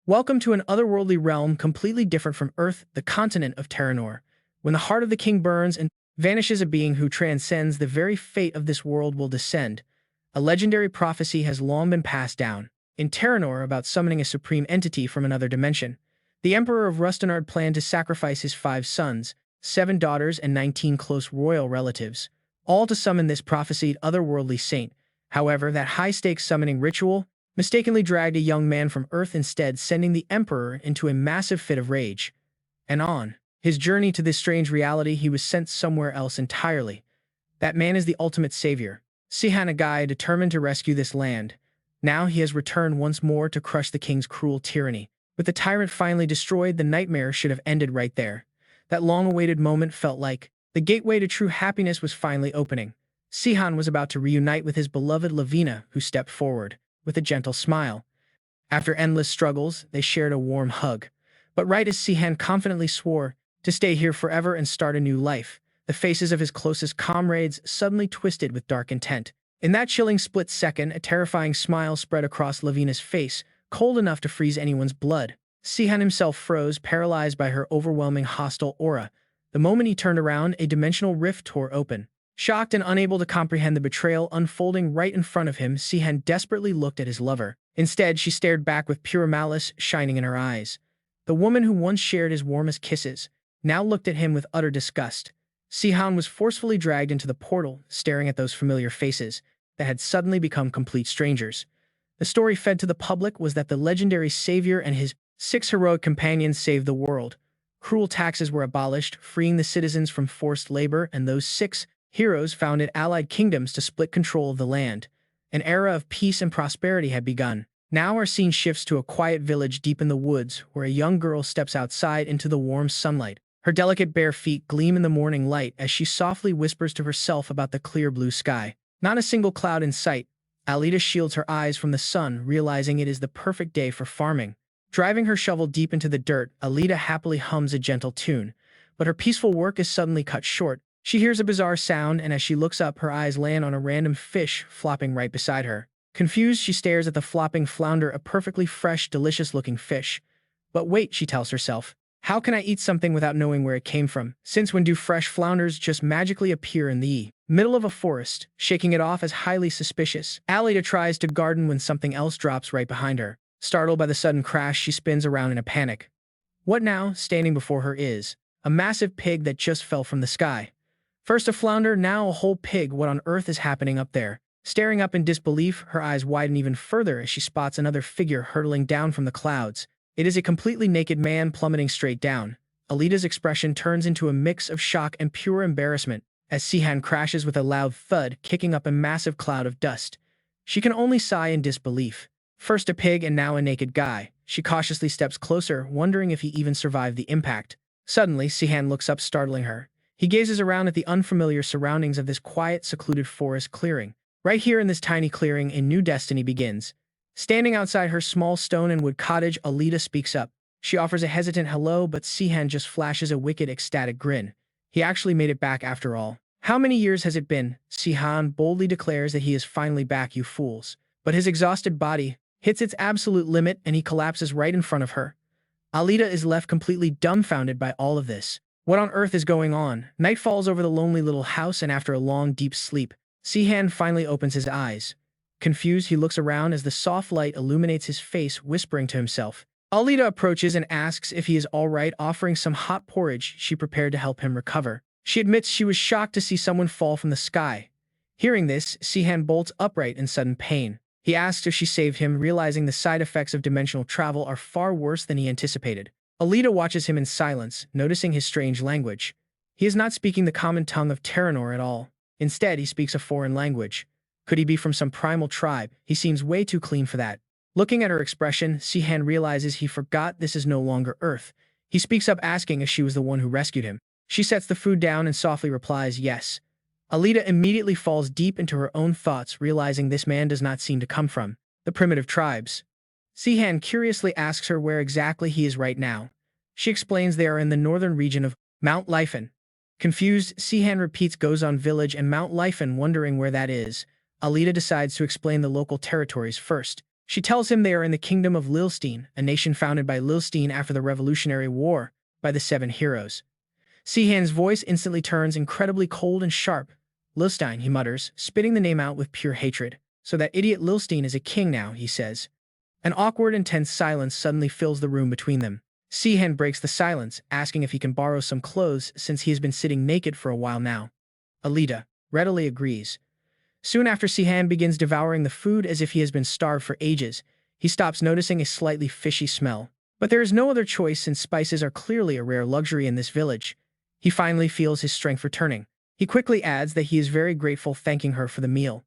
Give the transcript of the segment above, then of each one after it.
Welcome to an otherworldly realm completely different from Earth, the continent of Teranor. When the heart of the king burns and vanishes, a being who transcends the very fate of this world will descend. A legendary prophecy has long been passed down in Teranor about summoning a supreme entity from another dimension. The Emperor of Rustenard planned to sacrifice his 5 sons, 7 daughters, and 19 close royal relatives, all to summon this prophesied otherworldly saint. However, that high-stakes summoning ritual mistakenly dragged a young man from Earth, instead sending the Emperor into a massive fit of rage. And on his journey to this strange reality, he was sent somewhere else entirely. That man is the ultimate savior, Sihan, a guy determined to rescue this land. Now he has returned once more to crush the king's cruel tyranny. With the tyrant finally destroyed, the nightmare should have ended right there. That long-awaited moment felt like the gateway to true happiness was finally opening. Sihan was about to reunite with his beloved Lavina, who stepped forward with a gentle smile. After endless struggles, they shared a warm hug. But right as Sihan confidently swore to stay here forever and start a new life, the faces of his closest comrades suddenly twisted with dark intent. In that chilling split second, a terrifying smile spread across Lavina's face, cold enough to freeze anyone's blood. Sihan himself froze, paralyzed by her overwhelming hostile aura. The moment he turned around, a dimensional rift tore open. Shocked and unable to comprehend the betrayal unfolding right in front of him, Sihan desperately looked at his lover. Instead, she stared back with pure malice shining in her eyes. The woman who once shared his warmest kisses now looked at him with utter disgust. Sihan was forcefully dragged into the portal, staring at those familiar faces that had suddenly become complete strangers. The story fed to the public was that the legendary savior and his 6 heroic companions saved the world. Cruel taxes were abolished, freeing the citizens from forced labor, and those 6 heroes founded allied kingdoms to split control of the land. An era of peace and prosperity had begun. Now our scene shifts to a quiet village deep in the woods, where a young girl steps outside into the warm sunlight. Her delicate bare feet gleam in the morning light as she softly whispers to herself about the clear blue sky. Not a single cloud in sight. Alita shields her eyes from the sun, realizing it is the perfect day for farming. Driving her shovel deep into the dirt, Alita happily hums a gentle tune. But her peaceful work is suddenly cut short. She hears a bizarre sound, and as she looks up, her eyes land on a random fish flopping right beside her. Confused, she stares at the flopping flounder, a perfectly fresh, delicious-looking fish. But wait, she tells herself. How can I eat something without knowing where it came from? Since when do fresh flounders just magically appear in the middle of a forest? Shaking it off as highly suspicious, Alita tries to garden when something else drops right behind her. Startled by the sudden crash, she spins around in a panic. What now? Standing before her is a massive pig that just fell from the sky. First a flounder, now a whole pig. What on earth is happening up there? Staring up in disbelief, her eyes widen even further as she spots another figure hurtling down from the clouds. It is a completely naked man plummeting straight down. Alita's expression turns into a mix of shock and pure embarrassment as Sihan crashes with a loud thud, kicking up a massive cloud of dust. She can only sigh in disbelief. First a pig and now a naked guy. She cautiously steps closer, wondering if he even survived the impact. Suddenly, Sihan looks up, startling her. He gazes around at the unfamiliar surroundings of this quiet, secluded forest clearing. Right here in this tiny clearing, a new destiny begins. Standing outside her small stone and wood cottage, Alita speaks up. She offers a hesitant hello, but Sihan just flashes a wicked, ecstatic grin. He actually made it back after all. How many years has it been? Sihan boldly declares that he is finally back, you fools. But his exhausted body hits its absolute limit and he collapses right in front of her. Alita is left completely dumbfounded by all of this. What on earth is going on? Night falls over the lonely little house, and after a long, deep sleep, Sihan finally opens his eyes. Confused, he looks around as the soft light illuminates his face, whispering to himself. Alita approaches and asks if he is all right, offering some hot porridge she prepared to help him recover. She admits she was shocked to see someone fall from the sky. Hearing this, Sihan bolts upright in sudden pain. He asks if she saved him, realizing the side effects of dimensional travel are far worse than he anticipated. Alita watches him in silence, noticing his strange language. He is not speaking the common tongue of Teranor at all. Instead, he speaks a foreign language. Could he be from some primal tribe? He seems way too clean for that. Looking at her expression, Sihan realizes he forgot this is no longer Earth. He speaks up, asking if she was the one who rescued him. She sets the food down and softly replies, yes. Alita immediately falls deep into her own thoughts, realizing this man does not seem to come from the primitive tribes. Sihan curiously asks her where exactly he is right now. She explains they are in the northern region of Mount Lyphan. Confused, Sihan repeats Gozon Village and Mount Lyphan, wondering where that is. Alita decides to explain the local territories first. She tells him they are in the kingdom of Lilstein, a nation founded by Lilstein after the Revolutionary War by the Seven Heroes. Sihan's voice instantly turns incredibly cold and sharp. Lilstein, he mutters, spitting the name out with pure hatred. So that idiot Lilstein is a king now, he says. An awkward and tense silence suddenly fills the room between them. Sihan breaks the silence, asking if he can borrow some clothes since he has been sitting naked for a while now. Alita readily agrees. Soon after Sihan begins devouring the food as if he has been starved for ages, he stops noticing a slightly fishy smell. But there is no other choice since spices are clearly a rare luxury in this village. He finally feels his strength returning. He quickly adds that he is very grateful, thanking her for the meal.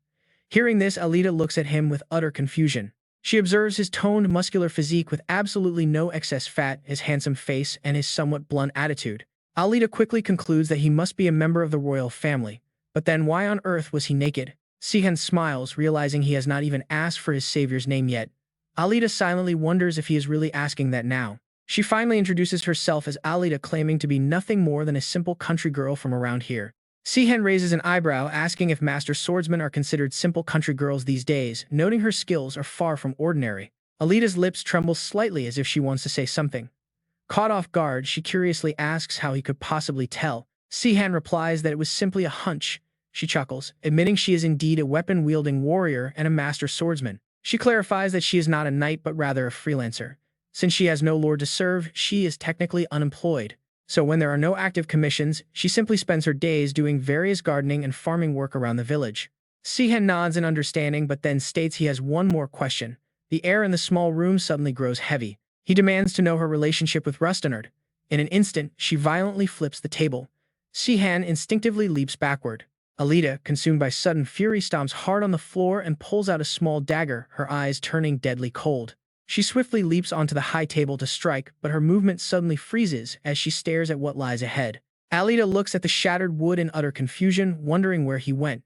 Hearing this, Alita looks at him with utter confusion. She observes his toned, muscular physique with absolutely no excess fat, his handsome face, and his somewhat blunt attitude. Alita quickly concludes that he must be a member of the royal family. But then why on earth was he naked? Sihan smiles, realizing he has not even asked for his savior's name yet. Alita silently wonders if he is really asking that now. She finally introduces herself as Alita, claiming to be nothing more than a simple country girl from around here. Sihan raises an eyebrow, asking if master swordsmen are considered simple country girls these days, noting her skills are far from ordinary. Alita's lips tremble slightly as if she wants to say something. Caught off guard, she curiously asks how he could possibly tell. Sihan replies that it was simply a hunch. She chuckles, admitting she is indeed a weapon-wielding warrior and a master swordsman. She clarifies that she is not a knight but rather a freelancer. Since she has no lord to serve, she is technically unemployed. So when there are no active commissions, she simply spends her days doing various gardening and farming work around the village. Sihan nods in understanding but then states he has one more question. The air in the small room suddenly grows heavy. He demands to know her relationship with Returnee. In an instant, she violently flips the table. Sihan instinctively leaps backward. Alita, consumed by sudden fury, stomps hard on the floor and pulls out a small dagger, her eyes turning deadly cold. She swiftly leaps onto the high table to strike, but her movement suddenly freezes as she stares at what lies ahead. Alita looks at the shattered wood in utter confusion, wondering where he went.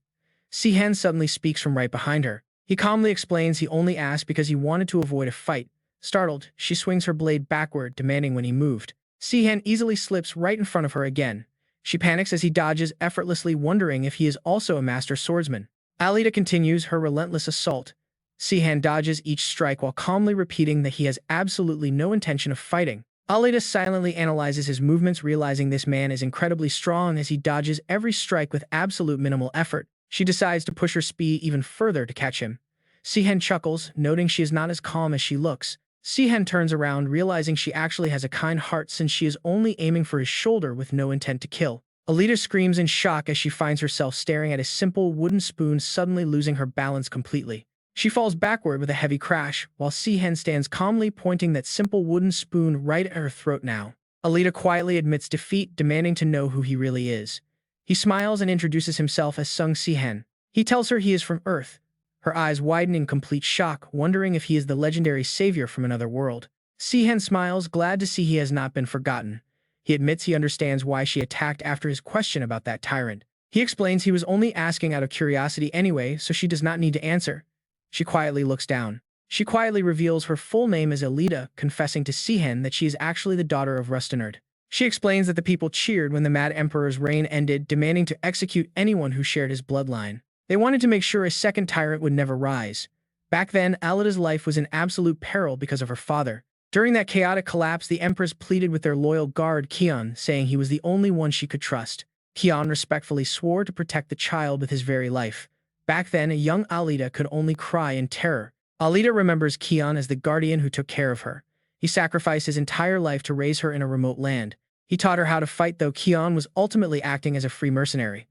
Sihan suddenly speaks from right behind her. He calmly explains he only asked because he wanted to avoid a fight. Startled, she swings her blade backward, demanding when he moved. Sihan easily slips right in front of her again. She panics as he dodges effortlessly, wondering if he is also a master swordsman. Alita continues her relentless assault. Sihan dodges each strike while calmly repeating that he has absolutely no intention of fighting. Alita silently analyzes his movements, realizing this man is incredibly strong as he dodges every strike with absolute minimal effort. She decides to push her speed even further to catch him. Sihan chuckles, noting she is not as calm as she looks. Sihan turns around, realizing she actually has a kind heart since she is only aiming for his shoulder with no intent to kill. Alita screams in shock as she finds herself staring at a simple wooden spoon, suddenly losing her balance completely. She falls backward with a heavy crash, while Sihan stands calmly pointing that simple wooden spoon right at her throat now. Alita quietly admits defeat, demanding to know who he really is. He smiles and introduces himself as Sung Sihan. He tells her he is from Earth. Her eyes widen in complete shock, wondering if he is the legendary savior from another world. Sihan smiles, glad to see he has not been forgotten. He admits he understands why she attacked after his question about that tyrant. He explains he was only asking out of curiosity anyway, so she does not need to answer. She quietly looks down. She quietly reveals her full name as Alita, confessing to Sihan that she is actually the daughter of Returnee. She explains that the people cheered when the Mad Emperor's reign ended, demanding to execute anyone who shared his bloodline. They wanted to make sure a second tyrant would never rise. Back then, Alita's life was in absolute peril because of her father. During that chaotic collapse, the Empress pleaded with their loyal guard, Kion, saying he was the only one she could trust. Kion respectfully swore to protect the child with his very life. Back then, a young Alita could only cry in terror. Alita remembers Kion as the guardian who took care of her. He sacrificed his entire life to raise her in a remote land. He taught her how to fight, though Kion was ultimately acting as a free mercenary.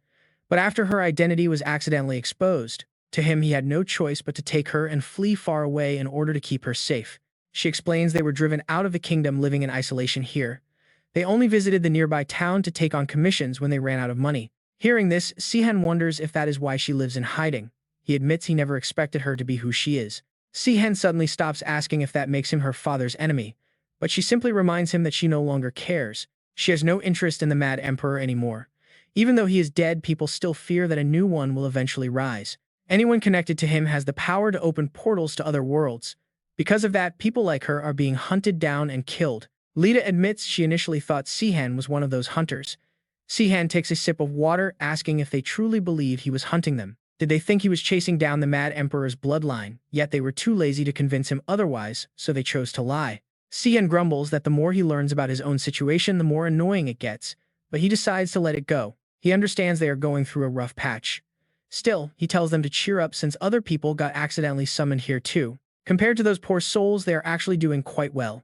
But after her identity was accidentally exposed, to him he had no choice but to take her and flee far away in order to keep her safe. She explains they were driven out of the kingdom, living in isolation here. They only visited the nearby town to take on commissions when they ran out of money. Hearing this, Sihan wonders if that is why she lives in hiding. He admits he never expected her to be who she is. Sihan suddenly stops, asking if that makes him her father's enemy, but she simply reminds him that she no longer cares. She has no interest in the Mad Emperor anymore. Even though he is dead, people still fear that a new one will eventually rise. Anyone connected to him has the power to open portals to other worlds. Because of that, people like her are being hunted down and killed. Lita admits she initially thought Sihan was one of those hunters. Sihan takes a sip of water, asking if they truly believe he was hunting them. Did they think he was chasing down the Mad Emperor's bloodline, yet they were too lazy to convince him otherwise, so they chose to lie? Sihan grumbles that the more he learns about his own situation, the more annoying it gets, but he decides to let it go. He understands they are going through a rough patch. Still, he tells them to cheer up since other people got accidentally summoned here too. Compared to those poor souls, they are actually doing quite well.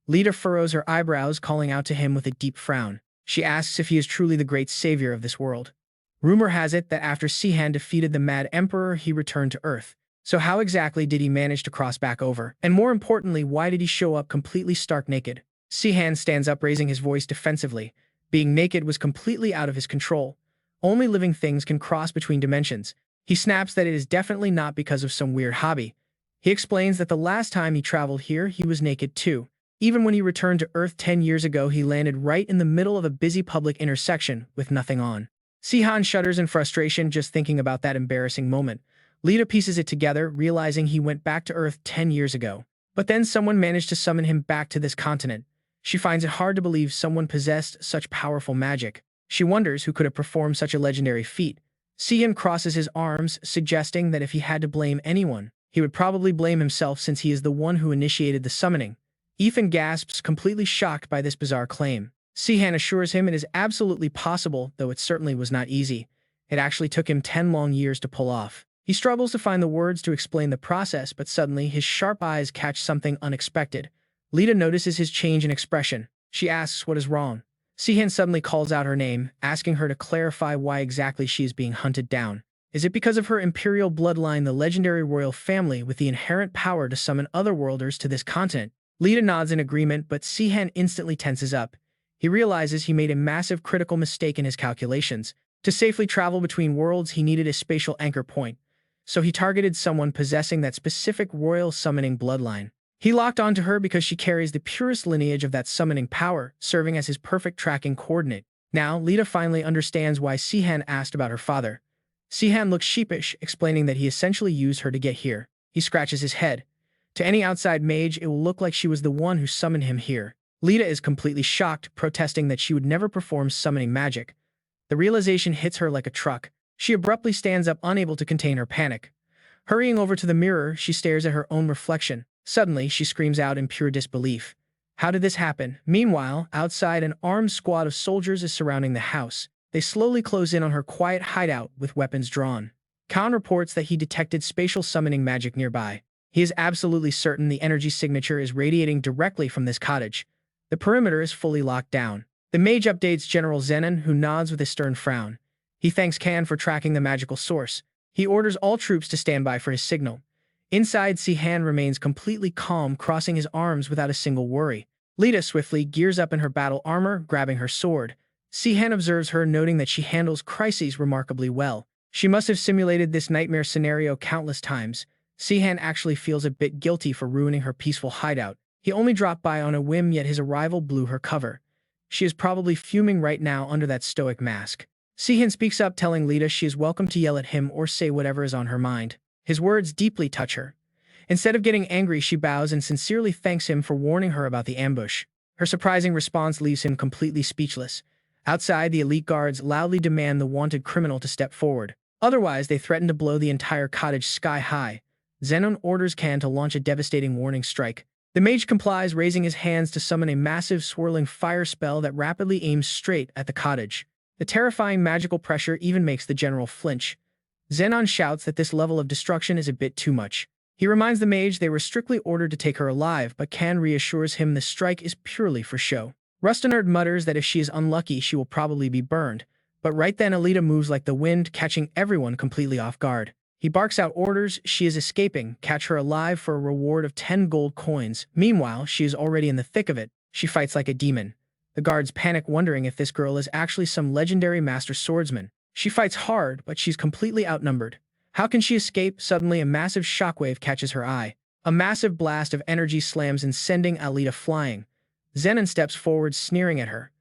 Lita furrows her eyebrows, calling out to him with a deep frown. She asks if he is truly the great savior of this world. Rumor has it that after Sihan defeated the Mad Emperor, he returned to Earth. So how exactly did he manage to cross back over? And more importantly, why did he show up completely stark naked? Sihan stands up, raising his voice defensively. Being naked was completely out of his control. Only living things can cross between dimensions. He snaps that it is definitely not because of some weird hobby. He explains that the last time he traveled here, he was naked too. Even when he returned to Earth 10 years ago, he landed right in the middle of a busy public intersection with nothing on. Sihan shudders in frustration just thinking about that embarrassing moment. Lita pieces it together, realizing he went back to Earth 10 years ago. But then someone managed to summon him back to this continent. She finds it hard to believe someone possessed such powerful magic. She wonders who could have performed such a legendary feat. Sihan crosses his arms, suggesting that if he had to blame anyone, he would probably blame himself since he is the one who initiated the summoning. Ethan gasps, completely shocked by this bizarre claim. Sihan assures him it is absolutely possible, though it certainly was not easy. It actually took him 10 long years to pull off. He struggles to find the words to explain the process, but suddenly his sharp eyes catch something unexpected. Lita notices his change in expression. She asks what is wrong. Sihan suddenly calls out her name, asking her to clarify why exactly she is being hunted down. Is it because of her imperial bloodline, the legendary royal family with the inherent power to summon otherworlders to this continent? Lita nods in agreement, but Sihan instantly tenses up. He realizes he made a massive critical mistake in his calculations. To safely travel between worlds, he needed a spatial anchor point. So he targeted someone possessing that specific royal summoning bloodline. He locked onto her because she carries the purest lineage of that summoning power, serving as his perfect tracking coordinate. Now, Lita finally understands why Sihan asked about her father. Sihan looks sheepish, explaining that he essentially used her to get here. He scratches his head. To any outside mage, it will look like she was the one who summoned him here. Lita is completely shocked, protesting that she would never perform summoning magic. The realization hits her like a truck. She abruptly stands up, unable to contain her panic. Hurrying over to the mirror, she stares at her own reflection. Suddenly, she screams out in pure disbelief. How did this happen? Meanwhile, outside, an armed squad of soldiers is surrounding the house. They slowly close in on her quiet hideout with weapons drawn. Khan reports that he detected spatial summoning magic nearby. He is absolutely certain the energy signature is radiating directly from this cottage. The perimeter is fully locked down. The mage updates General Zenon, who nods with a stern frown. He thanks Khan for tracking the magical source. He orders all troops to stand by for his signal. Inside, Sihan remains completely calm, crossing his arms without a single worry. Lita swiftly gears up in her battle armor, grabbing her sword. Sihan observes her, noting that she handles crises remarkably well. She must have simulated this nightmare scenario countless times. Sihan actually feels a bit guilty for ruining her peaceful hideout. He only dropped by on a whim, yet his arrival blew her cover. She is probably fuming right now under that stoic mask. Sihan speaks up, telling Lita she is welcome to yell at him or say whatever is on her mind. His words deeply touch her. Instead of getting angry, she bows and sincerely thanks him for warning her about the ambush. Her surprising response leaves him completely speechless. Outside, the elite guards loudly demand the wanted criminal to step forward. Otherwise, they threaten to blow the entire cottage sky high. Zenon orders Khan to launch a devastating warning strike. The mage complies, raising his hands to summon a massive swirling fire spell that rapidly aims straight at the cottage. The terrifying magical pressure even makes the general flinch. Zenon shouts that this level of destruction is a bit too much. He reminds the mage they were strictly ordered to take her alive, but Khan reassures him the strike is purely for show. Rustanerd mutters that if she is unlucky, she will probably be burned. But right then, Alita moves like the wind, catching everyone completely off guard. He barks out orders. She is escaping. Catch her alive for a reward of 10 gold coins. Meanwhile, she is already in the thick of it. She fights like a demon. The guards panic, wondering if this girl is actually some legendary master swordsman. She fights hard, but she's completely outnumbered. How can she escape? Suddenly, a massive shockwave catches her eye. A massive blast of energy slams in, sending Alita flying. Zenon steps forward, sneering at her.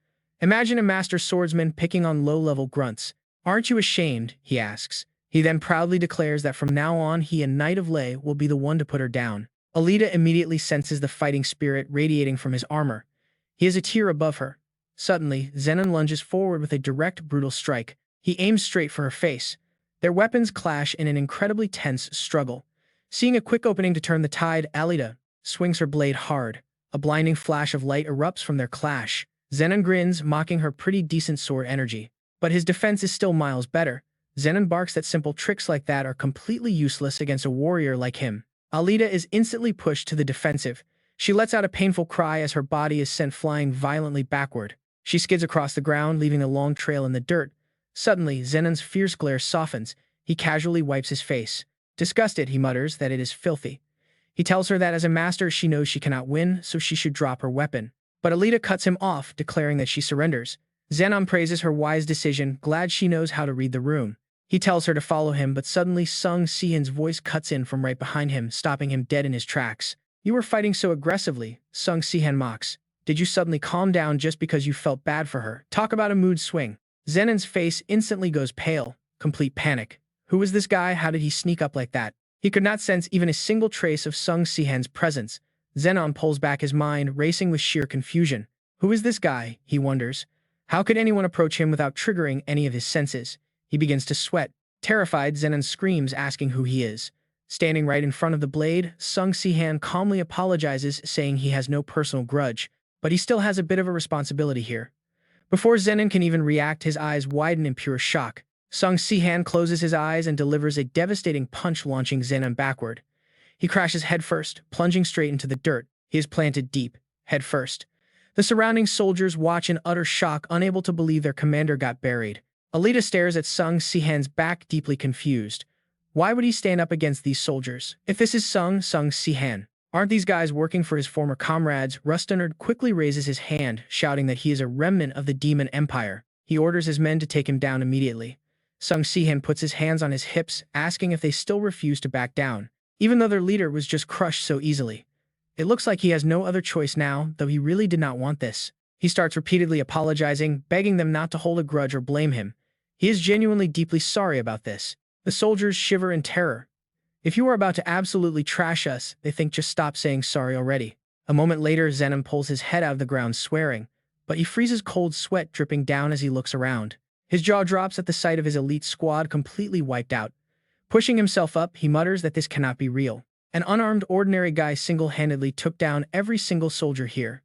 Imagine a master swordsman picking on low-level grunts. Aren't you ashamed? He asks. He then proudly declares that from now on, he and Knight of Lay will be the one to put her down. Alita immediately senses the fighting spirit radiating from his armor. He is a tier above her. Suddenly, Zenon lunges forward with a direct, brutal strike. He aims straight for her face. Their weapons clash in an incredibly tense struggle. Seeing a quick opening to turn the tide, Alita swings her blade hard. A blinding flash of light erupts from their clash. Zenon grins, mocking her pretty decent sword energy. But his defense is still miles better. Zenon barks that simple tricks like that are completely useless against a warrior like him. Alita is instantly pushed to the defensive. She lets out a painful cry as her body is sent flying violently backward. She skids across the ground, leaving a long trail in the dirt. Suddenly, Zenon's fierce glare softens. He casually wipes his face. Disgusted, he mutters that it is filthy. He tells her that as a master she knows she cannot win, so she should drop her weapon. But Alita cuts him off, declaring that she surrenders. Zenon praises her wise decision, glad she knows how to read the room. He tells her to follow him, but suddenly Sung Sihan's voice cuts in from right behind him, stopping him dead in his tracks. "You were fighting so aggressively," Sung Sihan mocks. "Did you suddenly calm down just because you felt bad for her? Talk about a mood swing." Zenon's face instantly goes pale. Complete panic. Who was this guy? How did he sneak up like that? He could not sense even a single trace of Sung Sihan's presence. Zenon pulls back his mind, racing with sheer confusion. Who is this guy? He wonders. How could anyone approach him without triggering any of his senses? He begins to sweat. Terrified, Zenon screams, asking who he is. Standing right in front of the blade, Sung Sihan calmly apologizes, saying he has no personal grudge, but he still has a bit of a responsibility here. Before Zenon can even react, his eyes widen in pure shock. Sung Sihan closes his eyes and delivers a devastating punch, launching Zenon backward. He crashes headfirst, plunging straight into the dirt. He is planted deep, headfirst. The surrounding soldiers watch in utter shock, unable to believe their commander got buried. Alita stares at Sung Sihan's back, deeply confused. Why would he stand up against these soldiers? If this is Sung Sihan, aren't these guys working for his former comrades? Returnee quickly raises his hand, shouting that he is a remnant of the Demon Empire. He orders his men to take him down immediately. Sung Sihan puts his hands on his hips, asking if they still refuse to back down, even though their leader was just crushed so easily. It looks like he has no other choice now, though he really did not want this. He starts repeatedly apologizing, begging them not to hold a grudge or blame him. He is genuinely deeply sorry about this. The soldiers shiver in terror. If you are about to absolutely trash us, they think, just stop saying sorry already. A moment later, Zenon pulls his head out of the ground, swearing, but he freezes, cold sweat dripping down as he looks around. His jaw drops at the sight of his elite squad completely wiped out. Pushing himself up, he mutters that this cannot be real. An unarmed ordinary guy single-handedly took down every single soldier here.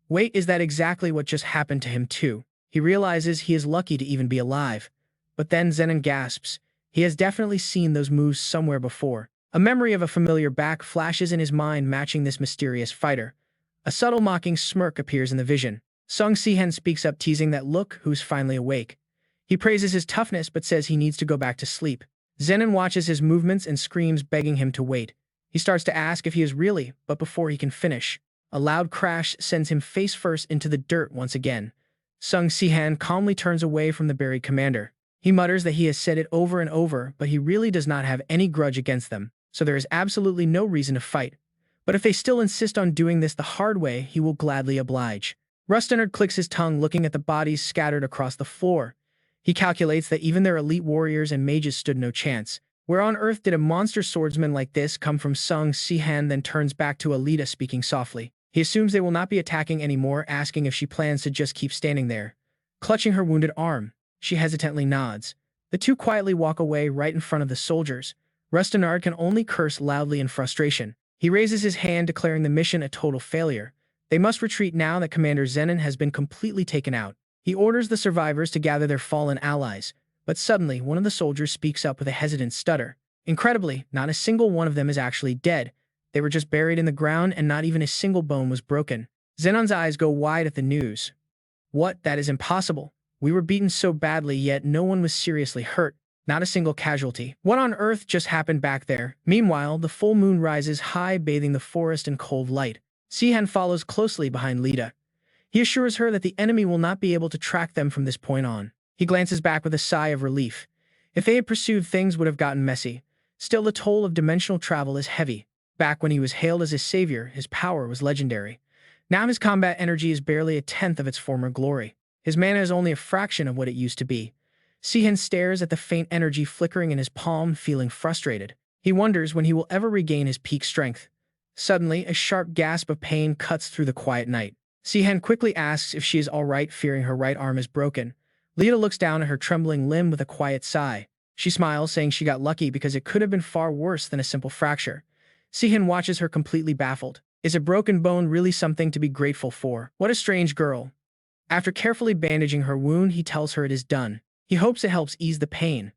Wait, is that exactly what just happened to him too? He realizes he is lucky to even be alive. But then Zenon gasps. He has definitely seen those moves somewhere before. A memory of a familiar back flashes in his mind, matching this mysterious fighter. A subtle mocking smirk appears in the vision. Sung Sihan speaks up, teasing that look who's finally awake. He praises his toughness but says he needs to go back to sleep. Zenon watches his movements and screams, begging him to wait. He starts to ask if he is really, but before he can finish, a loud crash sends him face first into the dirt once again. Sung Sihan calmly turns away from the buried commander. He mutters that he has said it over and over, but he really does not have any grudge against them, so there is absolutely no reason to fight. But if they still insist on doing this the hard way, he will gladly oblige. Returnee clicks his tongue, looking at the bodies scattered across the floor. He calculates that even their elite warriors and mages stood no chance. Where on earth did a monster swordsman like this come from? Sung Sihan then turns back to Alita, speaking softly. He assumes they will not be attacking anymore, asking if she plans to just keep standing there. Clutching her wounded arm, she hesitantly nods. The two quietly walk away right in front of the soldiers. Returnee can only curse loudly in frustration. He raises his hand, declaring the mission a total failure. They must retreat now that Commander Zenon has been completely taken out. He orders the survivors to gather their fallen allies. But suddenly, one of the soldiers speaks up with a hesitant stutter. Incredibly, not a single one of them is actually dead. They were just buried in the ground, and not even a single bone was broken. Zenon's eyes go wide at the news. What? That is impossible. We were beaten so badly, yet no one was seriously hurt. Not a single casualty. What on earth just happened back there? Meanwhile, the full moon rises high, bathing the forest in cold light. Sihan follows closely behind Lita. He assures her that the enemy will not be able to track them from this point on. He glances back with a sigh of relief. If they had pursued, things would have gotten messy. Still, the toll of dimensional travel is heavy. Back when he was hailed as his savior, his power was legendary. Now his combat energy is barely a tenth of its former glory. His mana is only a fraction of what it used to be. Sihan stares at the faint energy flickering in his palm, feeling frustrated. He wonders when he will ever regain his peak strength. Suddenly, a sharp gasp of pain cuts through the quiet night. Sihan quickly asks if she is all right, fearing her right arm is broken. Lita looks down at her trembling limb with a quiet sigh. She smiles, saying she got lucky because it could have been far worse than a simple fracture. Sihan watches her completely baffled. Is a broken bone really something to be grateful for? What a strange girl. After carefully bandaging her wound, he tells her it is done. He hopes it helps ease the pain.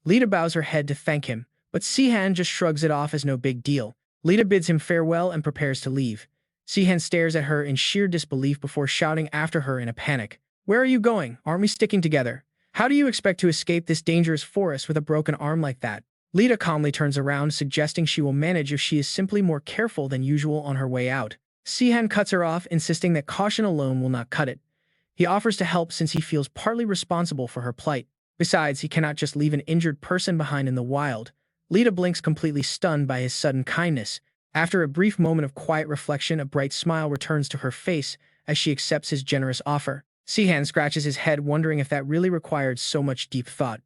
Lita bows her head to thank him, but Sihan just shrugs it off as no big deal. Lita bids him farewell and prepares to leave. Sihan stares at her in sheer disbelief before shouting after her in a panic. Where are you going? Aren't we sticking together? How do you expect to escape this dangerous forest with a broken arm like that? Lita calmly turns around, suggesting she will manage if she is simply more careful than usual on her way out. Sihan cuts her off, insisting that caution alone will not cut it. He offers to help since he feels partly responsible for her plight. Besides, he cannot just leave an injured person behind in the wild. Lita blinks, completely stunned by his sudden kindness. After a brief moment of quiet reflection, a bright smile returns to her face as she accepts his generous offer. Sihan scratches his head, wondering if that really required so much deep thought.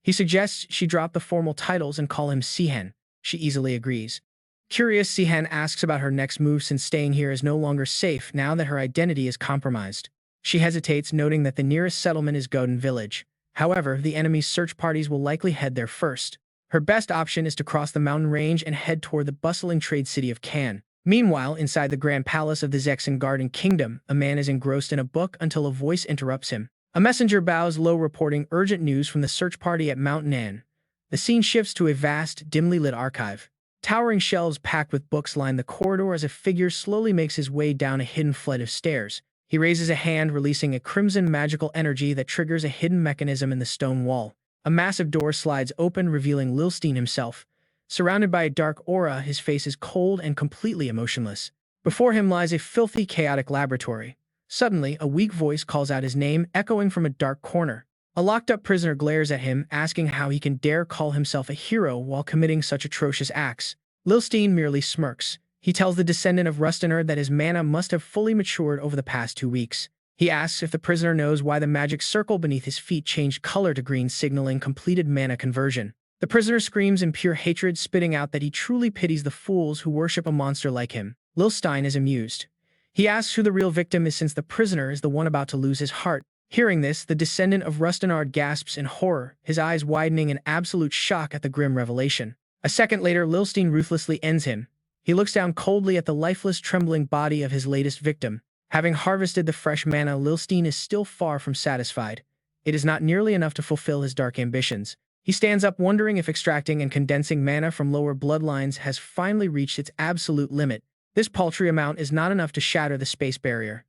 He suggests she drop the formal titles and call him Sihan. She easily agrees. Curious, Sihan asks about her next move since staying here is no longer safe now that her identity is compromised. She hesitates, noting that the nearest settlement is Godin Village. However, the enemy's search parties will likely head there first. Her best option is to cross the mountain range and head toward the bustling trade city of Kan. Meanwhile, inside the grand palace of the Garden Kingdom, a man is engrossed in a book until a voice interrupts him. A messenger bows low, reporting urgent news from the search party at Mount Nan. The scene shifts to a vast, dimly lit archive. Towering shelves packed with books line the corridor as a figure slowly makes his way down a hidden flight of stairs. He raises a hand, releasing a crimson magical energy that triggers a hidden mechanism in the stone wall. A massive door slides open, revealing Lilstein himself. Surrounded by a dark aura, his face is cold and completely emotionless. Before him lies a filthy, chaotic laboratory. Suddenly, a weak voice calls out his name, echoing from a dark corner. A locked-up prisoner glares at him, asking how he can dare call himself a hero while committing such atrocious acts. Lilstein merely smirks. He tells the descendant of Rustenor that his mana must have fully matured over the past 2 weeks. He asks if the prisoner knows why the magic circle beneath his feet changed color to green, signaling completed mana conversion. The prisoner screams in pure hatred, spitting out that he truly pities the fools who worship a monster like him. Lilstein is amused. He asks who the real victim is, since the prisoner is the one about to lose his heart. Hearing this, the descendant of Rustenard gasps in horror, his eyes widening in absolute shock at the grim revelation. A second later, Lilstein ruthlessly ends him. He looks down coldly at the lifeless, trembling body of his latest victim. Having harvested the fresh mana, Lilstein is still far from satisfied. It is not nearly enough to fulfill his dark ambitions. He stands up, wondering if extracting and condensing mana from lower bloodlines has finally reached its absolute limit. This paltry amount is not enough to shatter the space barrier.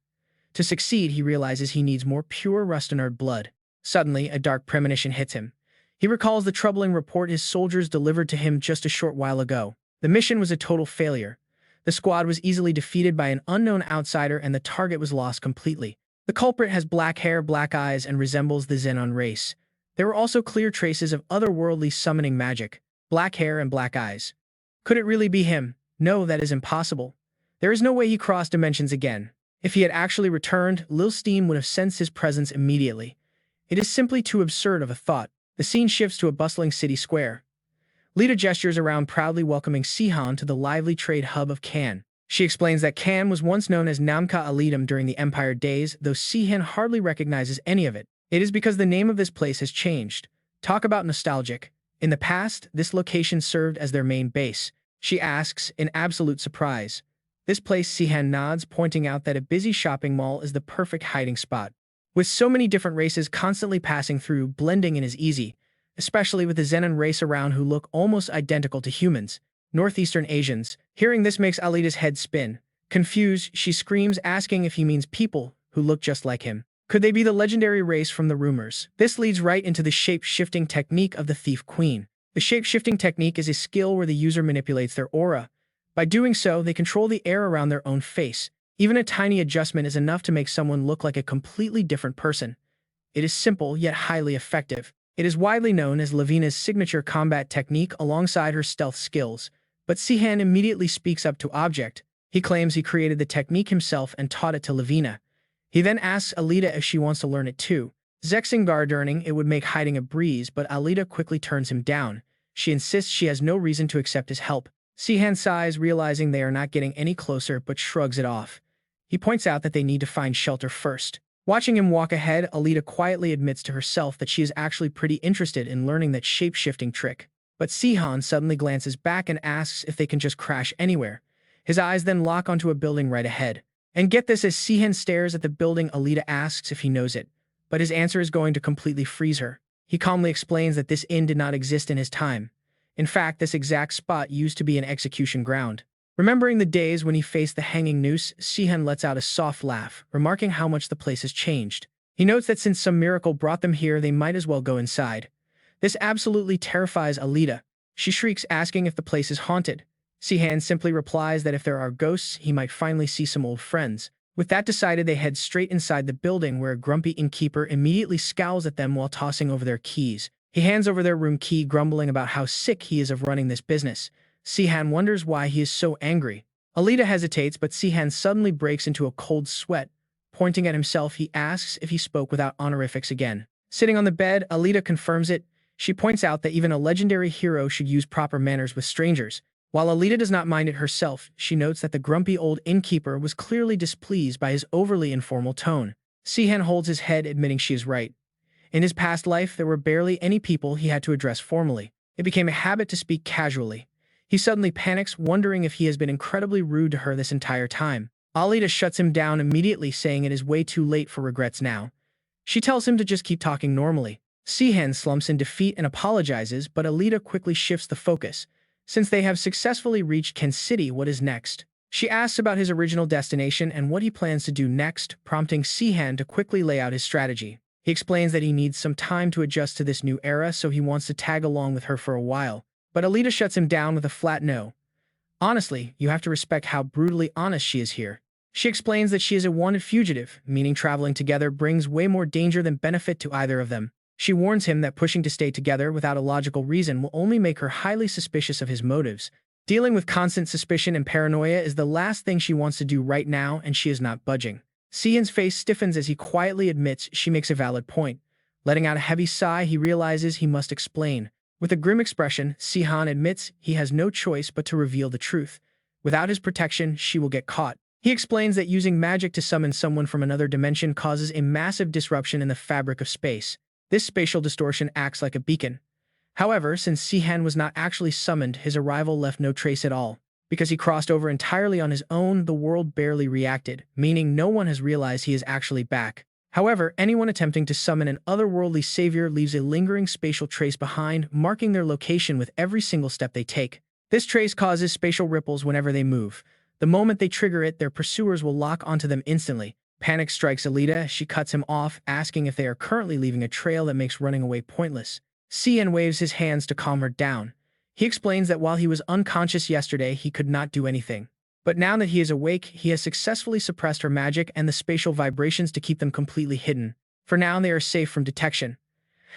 To succeed, he realizes he needs more pure Rustenard blood. Suddenly, a dark premonition hits him. He recalls the troubling report his soldiers delivered to him just a short while ago. The mission was a total failure. The squad was easily defeated by an unknown outsider, and the target was lost completely. The culprit has black hair, black eyes, and resembles the Xenon race. There were also clear traces of otherworldly summoning magic. Black hair and black eyes. Could it really be him? No, that is impossible. There is no way he crossed dimensions again. If he had actually returned, Lilstein would have sensed his presence immediately. It is simply too absurd of a thought. The scene shifts to a bustling city square. Lita gestures around, proudly welcoming Sihan to the lively trade hub of Kan. She explains that Kan was once known as Namka Alitam during the Empire days, though Sihan hardly recognizes any of it. It is because the name of this place has changed. Talk about nostalgic. In the past, this location served as their main base. She asks, in absolute surprise. This place, Sihan nods, pointing out that a busy shopping mall is the perfect hiding spot. With so many different races constantly passing through, blending in is easy, especially with the Xenon race around who look almost identical to humans, Northeastern Asians. Hearing this makes Alita's head spin. Confused, she screams, asking if he means people who look just like him. Could they be the legendary race from the rumors? This leads right into the shape-shifting technique of the Thief Queen. The shape-shifting technique is a skill where the user manipulates their aura. By doing so, they control the air around their own face. Even a tiny adjustment is enough to make someone look like a completely different person. It is simple, yet highly effective. It is widely known as Lavina's signature combat technique alongside her stealth skills, but Sihan immediately speaks up to Object. He claims he created the technique himself and taught it to Lavina. He then asks Alita if she wants to learn it too. Learning it would make hiding a breeze, but Alita quickly turns him down. She insists she has no reason to accept his help. Sihan sighs, realizing they are not getting any closer, but shrugs it off. He points out that they need to find shelter first. Watching him walk ahead, Alita quietly admits to herself that she is actually pretty interested in learning that shape-shifting trick. But Sihan suddenly glances back and asks if they can just crash anywhere. His eyes then lock onto a building right ahead. And get this, as Sihan stares at the building, Alita asks if he knows it. But his answer is going to completely freeze her. He calmly explains that this inn did not exist in his time. In fact, this exact spot used to be an execution ground. Remembering the days when he faced the hanging noose, Sihan lets out a soft laugh, remarking how much the place has changed. He notes that since some miracle brought them here, they might as well go inside. This absolutely terrifies Alita. She shrieks, asking if the place is haunted. Sihan simply replies that if there are ghosts, he might finally see some old friends. With that decided, they head straight inside the building, where a grumpy innkeeper immediately scowls at them while tossing over their keys. He hands over their room key, grumbling about how sick he is of running this business. Sihan wonders why he is so angry. Alita hesitates, but Sihan suddenly breaks into a cold sweat. Pointing at himself, he asks if he spoke without honorifics again. Sitting on the bed, Alita confirms it. She points out that even a legendary hero should use proper manners with strangers. While Alita does not mind it herself, she notes that the grumpy old innkeeper was clearly displeased by his overly informal tone. Sihan holds his head, admitting she is right. In his past life, there were barely any people he had to address formally. It became a habit to speak casually. He suddenly panics, wondering if he has been incredibly rude to her this entire time. Alita shuts him down immediately, saying it is way too late for regrets now. She tells him to just keep talking normally. Sihan slumps in defeat and apologizes, but Alita quickly shifts the focus. Since they have successfully reached Ken City, what is next? She asks about his original destination and what he plans to do next, prompting Sihan to quickly lay out his strategy. He explains that he needs some time to adjust to this new era, so he wants to tag along with her for a while. But Alita shuts him down with a flat no. Honestly, you have to respect how brutally honest she is here. She explains that she is a wanted fugitive, meaning traveling together brings way more danger than benefit to either of them. She warns him that pushing to stay together without a logical reason will only make her highly suspicious of his motives. Dealing with constant suspicion and paranoia is the last thing she wants to do right now, and she is not budging. Sihan's face stiffens as he quietly admits she makes a valid point. Letting out a heavy sigh, he realizes he must explain. With a grim expression, Sihan admits he has no choice but to reveal the truth. Without his protection, she will get caught. He explains that using magic to summon someone from another dimension causes a massive disruption in the fabric of space. This spatial distortion acts like a beacon. However, since Sihan was not actually summoned, his arrival left no trace at all. Because he crossed over entirely on his own, the world barely reacted, meaning no one has realized he is actually back. However, anyone attempting to summon an otherworldly savior leaves a lingering spatial trace behind, marking their location with every single step they take. This trace causes spatial ripples whenever they move. The moment they trigger it, their pursuers will lock onto them instantly. Panic strikes Alita. She cuts him off, asking if they are currently leaving a trail that makes running away pointless. Sihan waves his hands to calm her down. He explains that while he was unconscious yesterday, he could not do anything. But now that he is awake, he has successfully suppressed her magic and the spatial vibrations to keep them completely hidden. For now, they are safe from detection.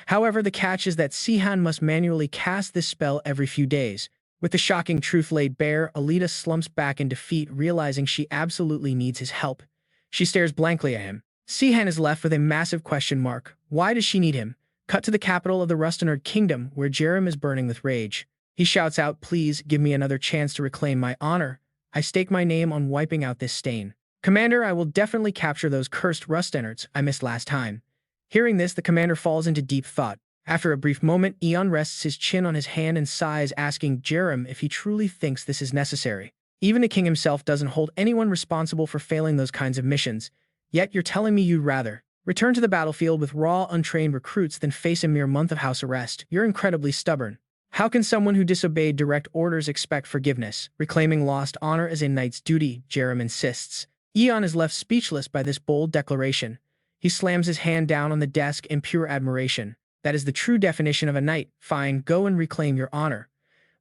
However, the catch is that Sihan must manually cast this spell every few days. With the shocking truth laid bare, Alita slumps back in defeat, realizing she absolutely needs his help. She stares blankly at him. Sihan is left with a massive question mark. Why does she need him? Cut to the capital of the Returnee kingdom, where Jerem is burning with rage. He shouts out, "Please, give me another chance to reclaim my honor. I stake my name on wiping out this stain. Commander, I will definitely capture those cursed Returners I missed last time." Hearing this, the commander falls into deep thought. After a brief moment, Eon rests his chin on his hand and sighs, asking Jerem if he truly thinks this is necessary. Even the king himself doesn't hold anyone responsible for failing those kinds of missions. Yet you're telling me you'd rather return to the battlefield with raw, untrained recruits than face a mere month of house arrest. You're incredibly stubborn. How can someone who disobeyed direct orders expect forgiveness? Reclaiming lost honor is a knight's duty, Jerem insists. Eon is left speechless by this bold declaration. He slams his hand down on the desk in pure admiration. That is the true definition of a knight. Fine, go and reclaim your honor.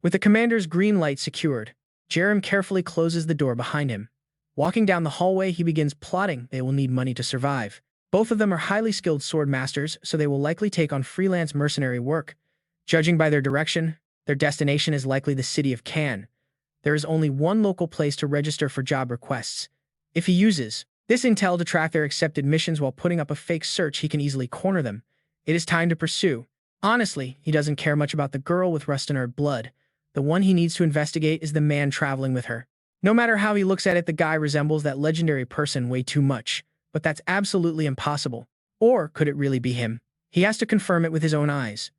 With the commander's green light secured, Jerem carefully closes the door behind him. Walking down the hallway, he begins plotting. They will need money to survive. Both of them are highly skilled sword masters, so they will likely take on freelance mercenary work. Judging by their direction, their destination is likely the city of Cannes. There is only one local place to register for job requests. If he uses this intel to track their accepted missions while putting up a fake search, he can easily corner them. It is time to pursue. Honestly, he doesn't care much about the girl with Returnee blood. The one he needs to investigate is the man traveling with her. No matter how he looks at it, the guy resembles that legendary person way too much. but that's absolutely impossible. Or could it really be him? He has to confirm it with his own eyes.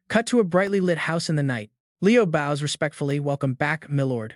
Cut to a brightly lit house in the night. Leo bows respectfully, "Welcome back, milord."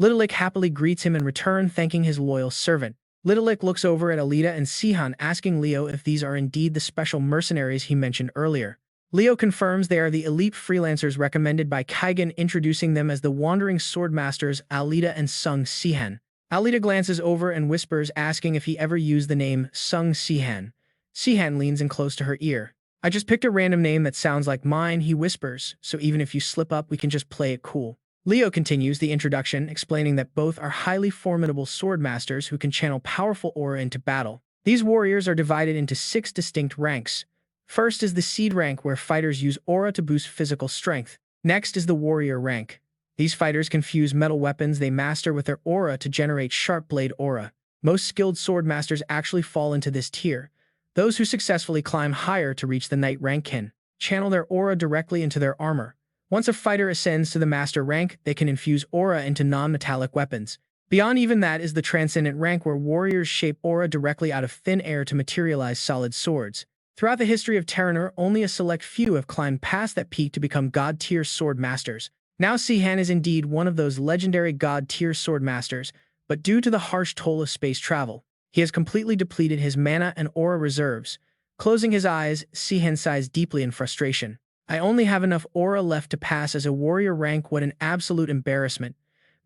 Littleik happily greets him in return, thanking his loyal servant. Littleik looks over at Alita and Sihan, asking Leo if these are indeed the special mercenaries he mentioned earlier. Leo confirms they are the elite freelancers recommended by Kaigan, introducing them as the wandering swordmasters Alita and Sung Sihan. Alita glances over and whispers, asking if he ever used the name Sung Sihan. Sihan leans in close to her ear. "I just picked a random name that sounds like mine," he whispers, "so even if you slip up, we can just play it cool." Leo continues the introduction, explaining that both are highly formidable swordmasters who can channel powerful aura into battle. These warriors are divided into 6 distinct ranks. First is the seed rank, where fighters use aura to boost physical strength. Next is the warrior rank. These fighters can fuse metal weapons they master with their aura to generate sharp blade aura. Most skilled swordmasters actually fall into this tier. Those who successfully climb higher to reach the knight rank can channel their aura directly into their armor. Once a fighter ascends to the master rank, they can infuse aura into non-metallic weapons. Beyond even that is the transcendent rank, where warriors shape aura directly out of thin air to materialize solid swords. Throughout the history of Teranor, only a select few have climbed past that peak to become god-tier sword masters. Now Sihan is indeed one of those legendary god-tier sword masters, but due to the harsh toll of space travel, he has completely depleted his mana and aura reserves. Closing his eyes, Sihan sighs deeply in frustration. "I only have enough aura left to pass as a warrior rank. What an absolute embarrassment."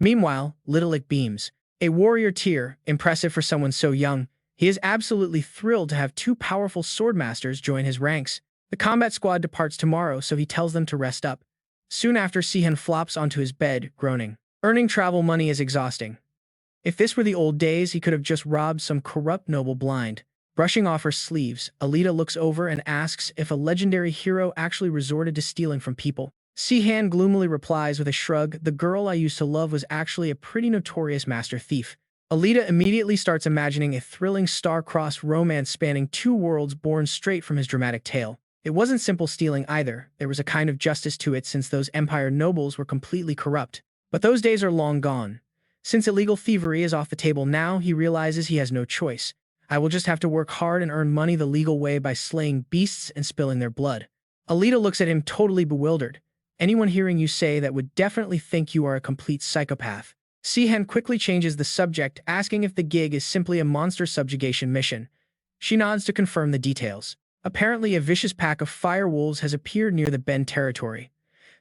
Meanwhile, Littleik beams. A warrior tier, impressive for someone so young. He is absolutely thrilled to have 2 powerful swordmasters join his ranks. The combat squad departs tomorrow, so he tells them to rest up. Soon after, Sihan flops onto his bed, groaning. Earning travel money is exhausting. If this were the old days, he could have just robbed some corrupt noble blind. Brushing off her sleeves, Alita looks over and asks if a legendary hero actually resorted to stealing from people. Sihan gloomily replies with a shrug, "The girl I used to love was actually a pretty notorious master thief." Alita immediately starts imagining a thrilling star-crossed romance spanning 2 worlds born straight from his dramatic tale. It wasn't simple stealing either. There was a kind of justice to it, since those empire nobles were completely corrupt. But those days are long gone. Since illegal thievery is off the table now, he realizes he has no choice. "I will just have to work hard and earn money the legal way by slaying beasts and spilling their blood." Alita looks at him, totally bewildered. "Anyone hearing you say that would definitely think you are a complete psychopath." Sihan quickly changes the subject, asking if the gig is simply a monster subjugation mission. She nods to confirm the details. Apparently, a vicious pack of fire wolves has appeared near the Bend territory.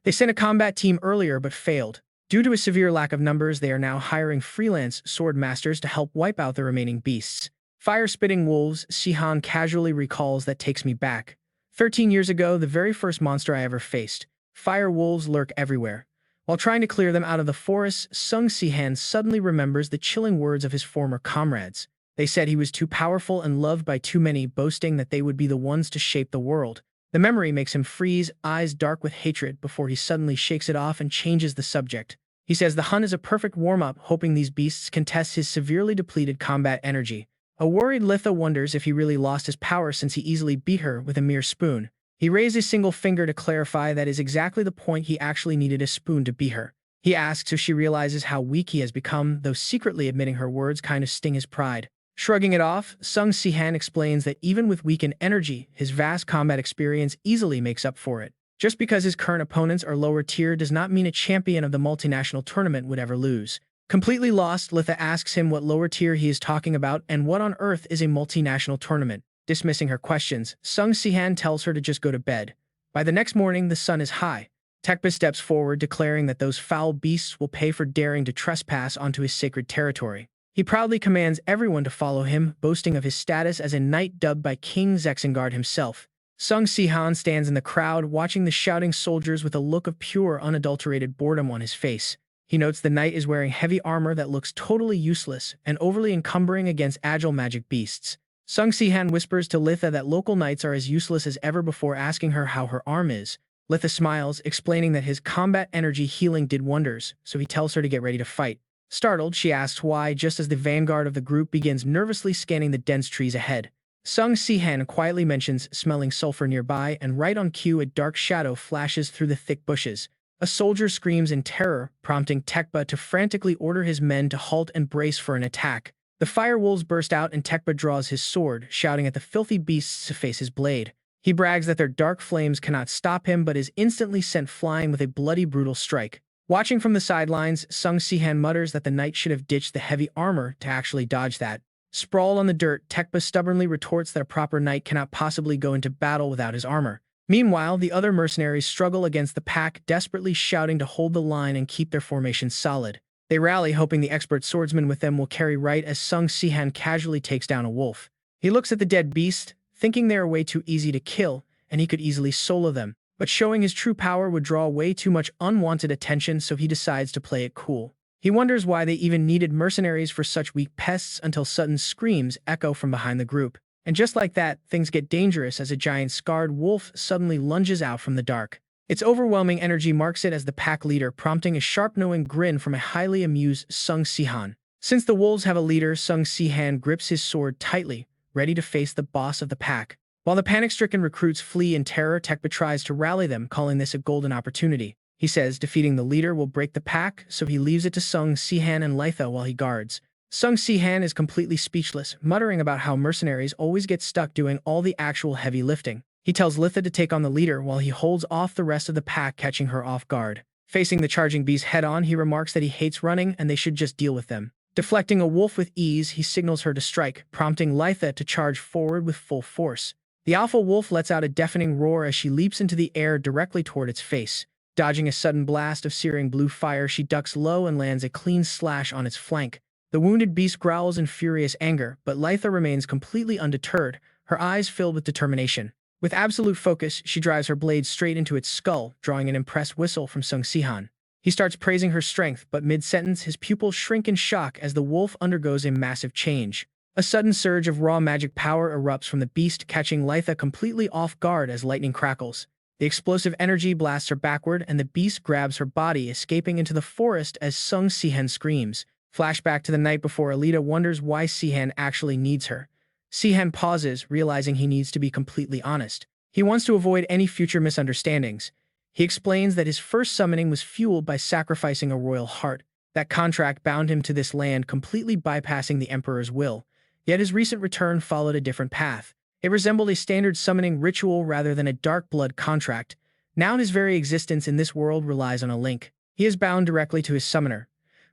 They sent a combat team earlier but failed. Due to a severe lack of numbers, they are now hiring freelance sword masters to help wipe out the remaining beasts. Fire-spitting wolves, Sihan casually recalls, "That takes me back. 13 years ago, the very first monster I ever faced. Fire wolves lurk everywhere." While trying to clear them out of the forest, Sung Sihan suddenly remembers the chilling words of his former comrades. They said he was too powerful and loved by too many, boasting that they would be the ones to shape the world. The memory makes him freeze, eyes dark with hatred, before he suddenly shakes it off and changes the subject. He says the hunt is a perfect warm-up, hoping these beasts can test his severely depleted combat energy. A worried Litha wonders if he really lost his power, since he easily beat her with a mere spoon. He raised his single finger to clarify that is exactly the point. He actually needed a spoon to beat her. He asks if she realizes how weak he has become, though secretly admitting her words kind of sting his pride. Shrugging it off, Sung Sihan explains that even with weakened energy, his vast combat experience easily makes up for it. Just because his current opponents are lower tier does not mean a champion of the multinational tournament would ever lose. Completely lost, Litha asks him what lower tier he is talking about and what on earth is a multinational tournament. Dismissing her questions, Sung Sihan tells her to just go to bed. By the next morning, the sun is high. Tekba steps forward, declaring that those foul beasts will pay for daring to trespass onto his sacred territory. He proudly commands everyone to follow him, boasting of his status as a knight dubbed by King Zexengard himself. Sung Sihan stands in the crowd, watching the shouting soldiers with a look of pure, unadulterated boredom on his face. He notes the knight is wearing heavy armor that looks totally useless and overly encumbering against agile magic beasts. Sung Sihan whispers to Litha that local knights are as useless as ever before asking her how her arm is. Litha smiles, explaining that his combat energy healing did wonders, so he tells her to get ready to fight. Startled, she asks why, just as the vanguard of the group begins nervously scanning the dense trees ahead. Sung Sihan quietly mentions smelling sulfur nearby, and right on cue a dark shadow flashes through the thick bushes. A soldier screams in terror, prompting Tekba to frantically order his men to halt and brace for an attack. The fire wolves burst out and Tekba draws his sword, shouting at the filthy beasts to face his blade. He brags that their dark flames cannot stop him but is instantly sent flying with a bloody brutal strike. Watching from the sidelines, Sung Sihan mutters that the knight should have ditched the heavy armor to actually dodge that. Sprawled on the dirt, Tekba stubbornly retorts that a proper knight cannot possibly go into battle without his armor. Meanwhile, the other mercenaries struggle against the pack, desperately shouting to hold the line and keep their formation solid. They rally, hoping the expert swordsman with them will carry right as Sung Sihan casually takes down a wolf. He looks at the dead beast, thinking they are way too easy to kill, and he could easily solo them. But showing his true power would draw way too much unwanted attention, so he decides to play it cool. He wonders why they even needed mercenaries for such weak pests until sudden screams echo from behind the group. And just like that, things get dangerous as a giant scarred wolf suddenly lunges out from the dark. Its overwhelming energy marks it as the pack leader, prompting a sharp knowing grin from a highly amused Sung Sihan. Since the wolves have a leader, Sung Sihan grips his sword tightly, ready to face the boss of the pack. While the panic-stricken recruits flee in terror, Tekba tries to rally them, calling this a golden opportunity. He says defeating the leader will break the pack, so he leaves it to Sung Sihan and Alita while he guards. Sung Sihan is completely speechless, muttering about how mercenaries always get stuck doing all the actual heavy lifting. He tells Litha to take on the leader while he holds off the rest of the pack, catching her off guard. Facing the charging beast head-on, he remarks that he hates running and they should just deal with them. Deflecting a wolf with ease, he signals her to strike, prompting Litha to charge forward with full force. The alpha wolf lets out a deafening roar as she leaps into the air directly toward its face. Dodging a sudden blast of searing blue fire, she ducks low and lands a clean slash on its flank. The wounded beast growls in furious anger, but Litha remains completely undeterred, her eyes filled with determination. With absolute focus, she drives her blade straight into its skull, drawing an impressed whistle from Sung Sihan. He starts praising her strength, but mid-sentence his pupils shrink in shock as the wolf undergoes a massive change. A sudden surge of raw magic power erupts from the beast, catching Litha completely off guard as lightning crackles. The explosive energy blasts her backward, and the beast grabs her body, escaping into the forest as Sung Sihan screams. Flashback to the night before, Alita wonders why Sihan actually needs her. Sihan pauses, realizing he needs to be completely honest. He wants to avoid any future misunderstandings. He explains that his first summoning was fueled by sacrificing a royal heart. That contract bound him to this land, completely bypassing the Emperor's will. Yet his recent return followed a different path. It resembled a standard summoning ritual rather than a dark blood contract. Now his very existence in this world relies on a link. He is bound directly to his summoner.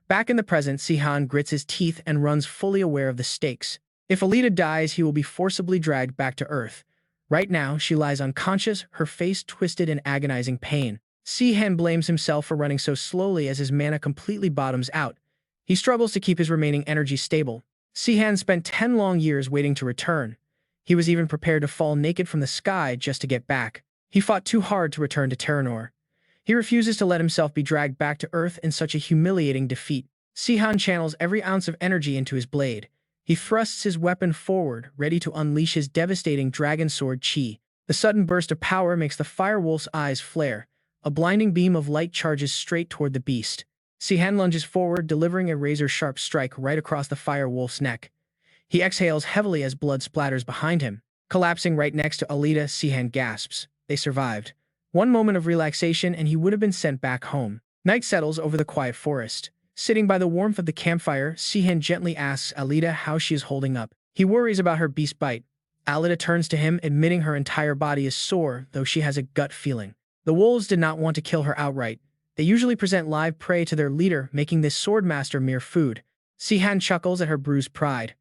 Back in the present, Sihan grits his teeth and runs fully aware of the stakes. If Alita dies, he will be forcibly dragged back to Earth. Right now, she lies unconscious, her face twisted in agonizing pain. Sihan blames himself for running so slowly as his mana completely bottoms out. He struggles to keep his remaining energy stable. Sihan spent 10 long years waiting to return. He was even prepared to fall naked from the sky just to get back. He fought too hard to return to Teranor. He refuses to let himself be dragged back to Earth in such a humiliating defeat. Sihan channels every ounce of energy into his blade. He thrusts his weapon forward, ready to unleash his devastating dragon sword chi. The sudden burst of power makes the firewolf's eyes flare. A blinding beam of light charges straight toward the beast. Sihan lunges forward, delivering a razor-sharp strike right across the firewolf's neck. He exhales heavily as blood splatters behind him. Collapsing right next to Alita, Sihan gasps. They survived. One moment of relaxation and he would have been sent back home. Night settles over the quiet forest. Sitting by the warmth of the campfire, Sihan gently asks Alita how she is holding up. He worries about her beast bite. Alita turns to him, admitting her entire body is sore, though she has a gut feeling. The wolves did not want to kill her outright. They usually present live prey to their leader, making this swordmaster mere food. Sihan chuckles at her bruised pride.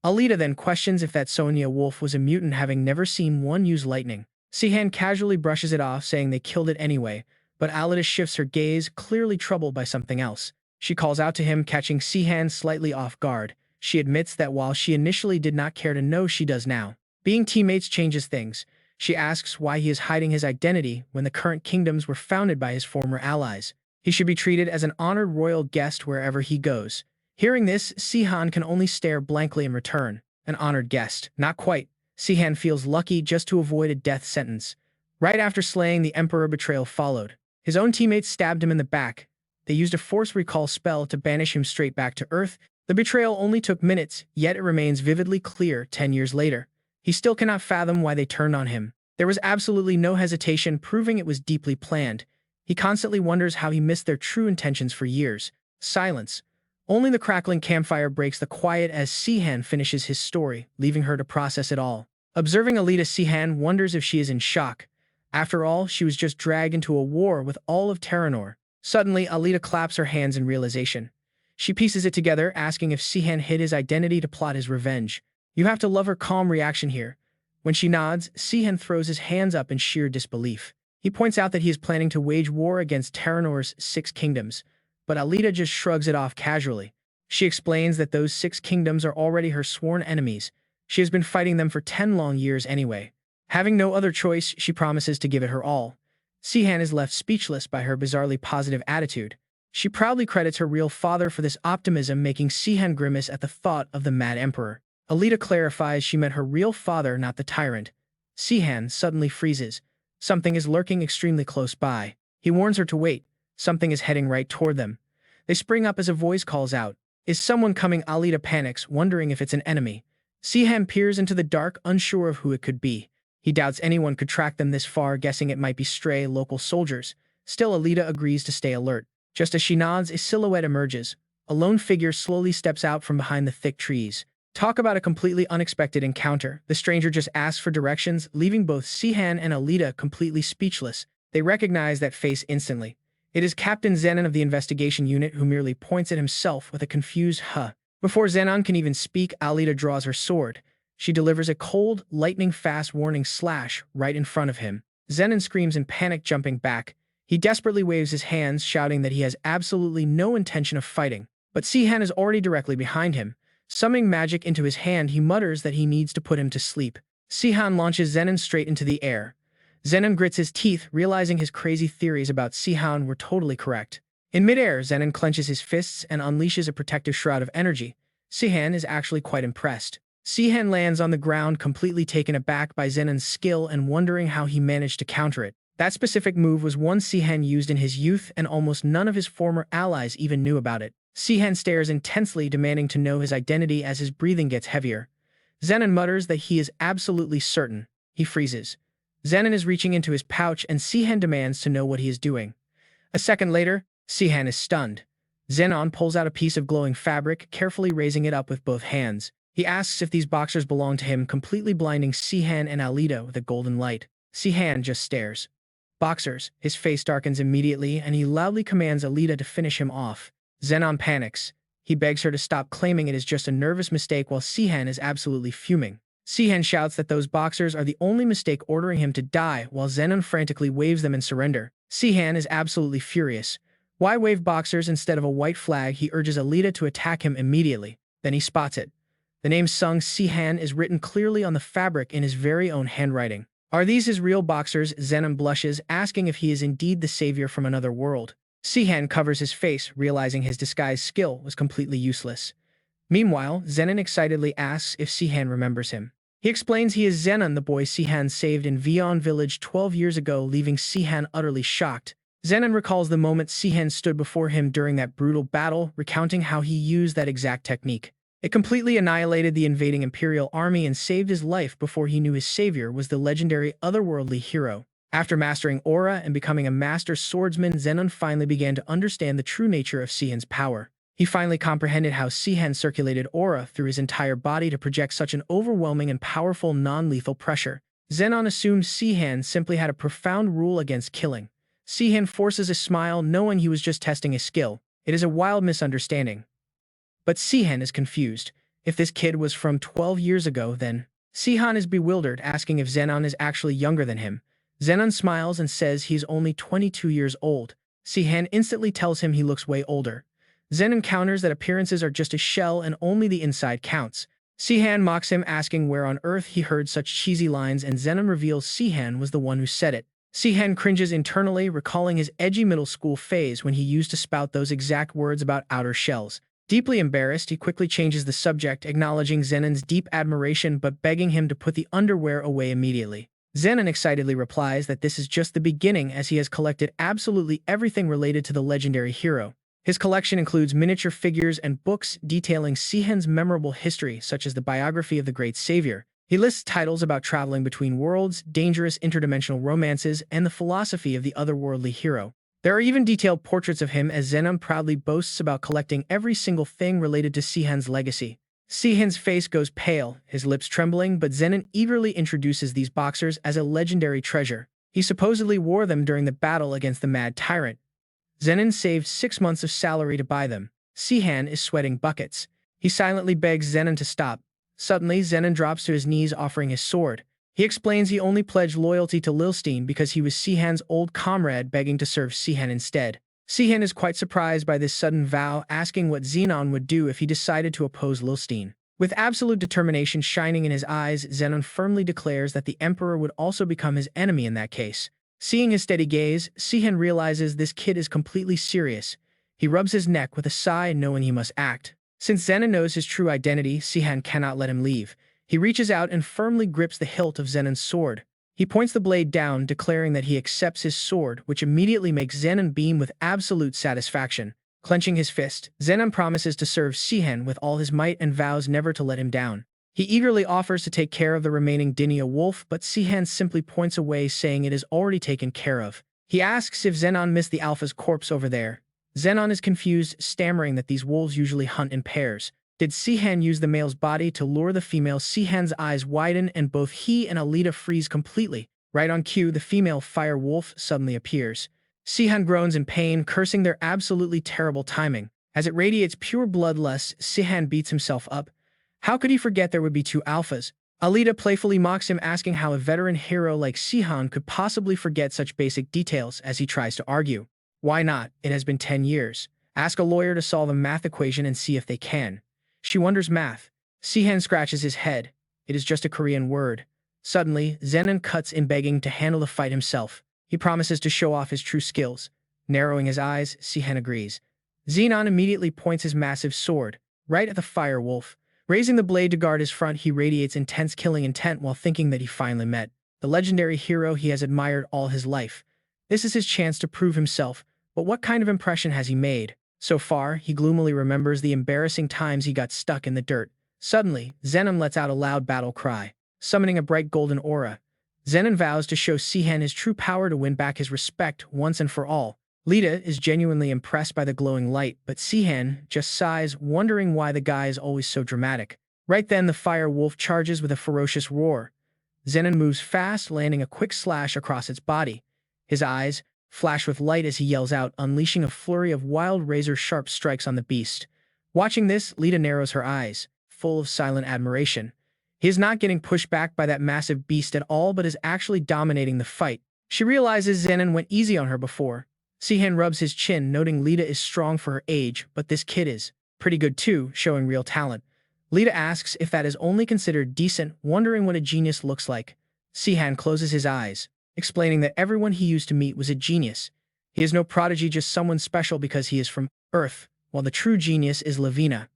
Alita then questions if that Sonia wolf was a mutant, having never seen one use lightning. Sihan casually brushes it off, saying they killed it anyway, but Alita shifts her gaze, clearly troubled by something else. She calls out to him, catching Sihan slightly off guard. She admits that while she initially did not care to know, she does now. Being teammates changes things. She asks why he is hiding his identity when the current kingdoms were founded by his former allies. He should be treated as an honored royal guest wherever he goes. Hearing this, Sihan can only stare blankly in return. An honored guest. Not quite. Sihan feels lucky just to avoid a death sentence. Right after slaying the Emperor, Betrayal followed. His own teammates stabbed him in the back. They used a force recall spell to banish him straight back to Earth. The betrayal only took minutes, yet it remains vividly clear 10 years later. He still cannot fathom why they turned on him. There was absolutely no hesitation, proving it was deeply planned. He constantly wonders how he missed their true intentions for years. Silence. Only the crackling campfire breaks the quiet as Sihan finishes his story, leaving her to process it all. Observing Alita, Sihan wonders if she is in shock. After all, she was just dragged into a war with all of Teranor. Suddenly, Alita claps her hands in realization. She pieces it together, asking if Sihan hid his identity to plot his revenge. You have to love her calm reaction here. When she nods, Sihan throws his hands up in sheer disbelief. He points out that he is planning to wage war against Teranor's 6 kingdoms, but Alita just shrugs it off casually. She explains that those 6 kingdoms are already her sworn enemies. She has been fighting them for 10 long years anyway. Having no other choice, she promises to give it her all. Sihan is left speechless by her bizarrely positive attitude. She proudly credits her real father for this optimism, making Sihan grimace at the thought of the Mad Emperor. Alita clarifies she meant her real father, not the tyrant. Sihan suddenly freezes. Something is lurking extremely close by. He warns her to wait. Something is heading right toward them. They spring up as a voice calls out. Is someone coming? Alita panics, wondering if it's an enemy. Sihan peers into the dark, unsure of who it could be. He doubts anyone could track them this far, guessing it might be stray local soldiers. Still, Alita agrees to stay alert. Just as she nods, a silhouette emerges. A lone figure slowly steps out from behind the thick trees. Talk about a completely unexpected encounter. The stranger just asks for directions, leaving both Sihan and Alita completely speechless. They recognize that face instantly. It is Captain Zenon of the investigation unit, who merely points at himself with a confused huh. Before Zenon can even speak, Alita draws her sword. She delivers a cold, lightning-fast warning slash right in front of him. Zenon screams in panic, jumping back. He desperately waves his hands, shouting that he has absolutely no intention of fighting. But Sihan is already directly behind him. Summoning magic into his hand, he mutters that he needs to put him to sleep. Sihan launches Zenon straight into the air. Zenon grits his teeth, realizing his crazy theories about Sihan were totally correct. In midair, Zenon clenches his fists and unleashes a protective shroud of energy. Sihan is actually quite impressed. Sihan lands on the ground, completely taken aback by Zenon's skill and wondering how he managed to counter it. That specific move was one Sihan used in his youth, and almost none of his former allies even knew about it. Sihan stares intensely, demanding to know his identity as his breathing gets heavier. Zenon mutters that he is absolutely certain. He freezes. Zenon is reaching into his pouch, and Sihan demands to know what he is doing. A second later, Sihan is stunned. Zenon pulls out a piece of glowing fabric, carefully raising it up with both hands. He asks if these boxers belong to him, completely blinding Sihan and Alita with a golden light. Sihan just stares. Boxers. His face darkens immediately, and he loudly commands Alita to finish him off. Zenon panics. He begs her to stop, claiming it is just a nervous mistake, while Sihan is absolutely fuming. Sihan shouts that those boxers are the only mistake, ordering him to die, while Zenon frantically waves them in surrender. Sihan is absolutely furious. Why wave boxers instead of a white flag? He urges Alita to attack him immediately. Then he spots it. The name Sung Sihan is written clearly on the fabric in his very own handwriting. Are these his real boxers? Zenon blushes, asking if he is indeed the savior from another world. Sihan covers his face, realizing his disguise skill was completely useless. Meanwhile, Zenon excitedly asks if Sihan remembers him. He explains he is Zenon, the boy Sihan saved in Vion village 12 years ago, leaving Sihan utterly shocked. Zenon recalls the moment Sihan stood before him during that brutal battle, recounting how he used that exact technique. It completely annihilated the invading Imperial army and saved his life before he knew his savior was the legendary otherworldly hero. After mastering aura and becoming a master swordsman, Zenon finally began to understand the true nature of Sihan's power. He finally comprehended how Sihan circulated aura through his entire body to project such an overwhelming and powerful non-lethal pressure. Zenon assumed Sihan simply had a profound rule against killing. Sihan forces a smile, knowing he was just testing his skill. It is a wild misunderstanding. But Sihan is confused. If this kid was from 12 years ago, then... Sihan is bewildered, asking if Zenon is actually younger than him. Zenon smiles and says he's only 22 years old. Sihan instantly tells him he looks way older. Zenon counters that appearances are just a shell and only the inside counts. Sihan mocks him, asking where on earth he heard such cheesy lines, and Zenon reveals Sihan was the one who said it. Sihan cringes internally, recalling his edgy middle school phase when he used to spout those exact words about outer shells. Deeply embarrassed, he quickly changes the subject, acknowledging Zenon's deep admiration but begging him to put the underwear away immediately. Zenon excitedly replies that this is just the beginning, as he has collected absolutely everything related to the legendary hero. His collection includes miniature figures and books detailing Sihan's memorable history, such as the biography of the great savior. He lists titles about traveling between worlds, dangerous interdimensional romances, and the philosophy of the otherworldly hero. There are even detailed portraits of him as Zenon proudly boasts about collecting every single thing related to Sihan's legacy. Sihan's face goes pale, his lips trembling, but Zenon eagerly introduces these boxers as a legendary treasure. He supposedly wore them during the battle against the mad tyrant. Zenon saved 6 months of salary to buy them. Sihan is sweating buckets. He silently begs Zenon to stop. Suddenly, Zenon drops to his knees offering his sword. He explains he only pledged loyalty to Lilstein because he was Sihan's old comrade begging to serve Sihan instead. Sihan is quite surprised by this sudden vow, asking what Zenon would do if he decided to oppose Lilstein. With absolute determination shining in his eyes, Zenon firmly declares that the Emperor would also become his enemy in that case. Seeing his steady gaze, Sihan realizes this kid is completely serious. He rubs his neck with a sigh, knowing he must act. Since Zenon knows his true identity, Sihan cannot let him leave. He reaches out and firmly grips the hilt of Zenon's sword. He points the blade down, declaring that he accepts his sword, which immediately makes Zenon beam with absolute satisfaction. Clenching his fist, Zenon promises to serve Sihan with all his might and vows never to let him down. He eagerly offers to take care of the remaining Dinia wolf, but Sihan simply points away, saying it is already taken care of. He asks if Zenon missed the alpha's corpse over there. Zenon is confused, stammering that these wolves usually hunt in pairs. Did Sihan use the male's body to lure the female? Sihan's eyes widen and both he and Alita freeze completely. Right on cue, the female fire wolf suddenly appears. Sihan groans in pain, cursing their absolutely terrible timing. As it radiates pure bloodlust, Sihan beats himself up. How could he forget there would be 2 alphas? Alita playfully mocks him, asking how a veteran hero like Sihan could possibly forget such basic details as he tries to argue. Why not? It has been 10 years. Ask a lawyer to solve a math equation and see if they can. She wonders math. Sihan scratches his head. It is just a Korean word. Suddenly, Zenon cuts in, begging to handle the fight himself. He promises to show off his true skills. Narrowing his eyes, Sihan agrees. Zenon immediately points his massive sword right at the fire wolf. Raising the blade to guard his front, he radiates intense killing intent while thinking that he finally met the legendary hero he has admired all his life. This is his chance to prove himself, but what kind of impression has he made? So far, he gloomily remembers the embarrassing times he got stuck in the dirt. Suddenly, Zenon lets out a loud battle cry, summoning a bright golden aura. Zenon vows to show Sihan his true power to win back his respect once and for all. Lita is genuinely impressed by the glowing light, but Sihan just sighs, wondering why the guy is always so dramatic. Right then, the fire wolf charges with a ferocious roar. Zenon moves fast, landing a quick slash across its body. His eyes flash with light as he yells out, unleashing a flurry of wild razor-sharp strikes on the beast. Watching this, Lita narrows her eyes, full of silent admiration. He is not getting pushed back by that massive beast at all, but is actually dominating the fight. She realizes Zenon went easy on her before. Sihan rubs his chin, noting Lita is strong for her age, but this kid is pretty good too, showing real talent. Lita asks if that is only considered decent, wondering what a genius looks like. Sihan closes his eyes, explaining that everyone he used to meet was a genius. He is no prodigy, just someone special because he is from Earth, while the true genius is Lavina.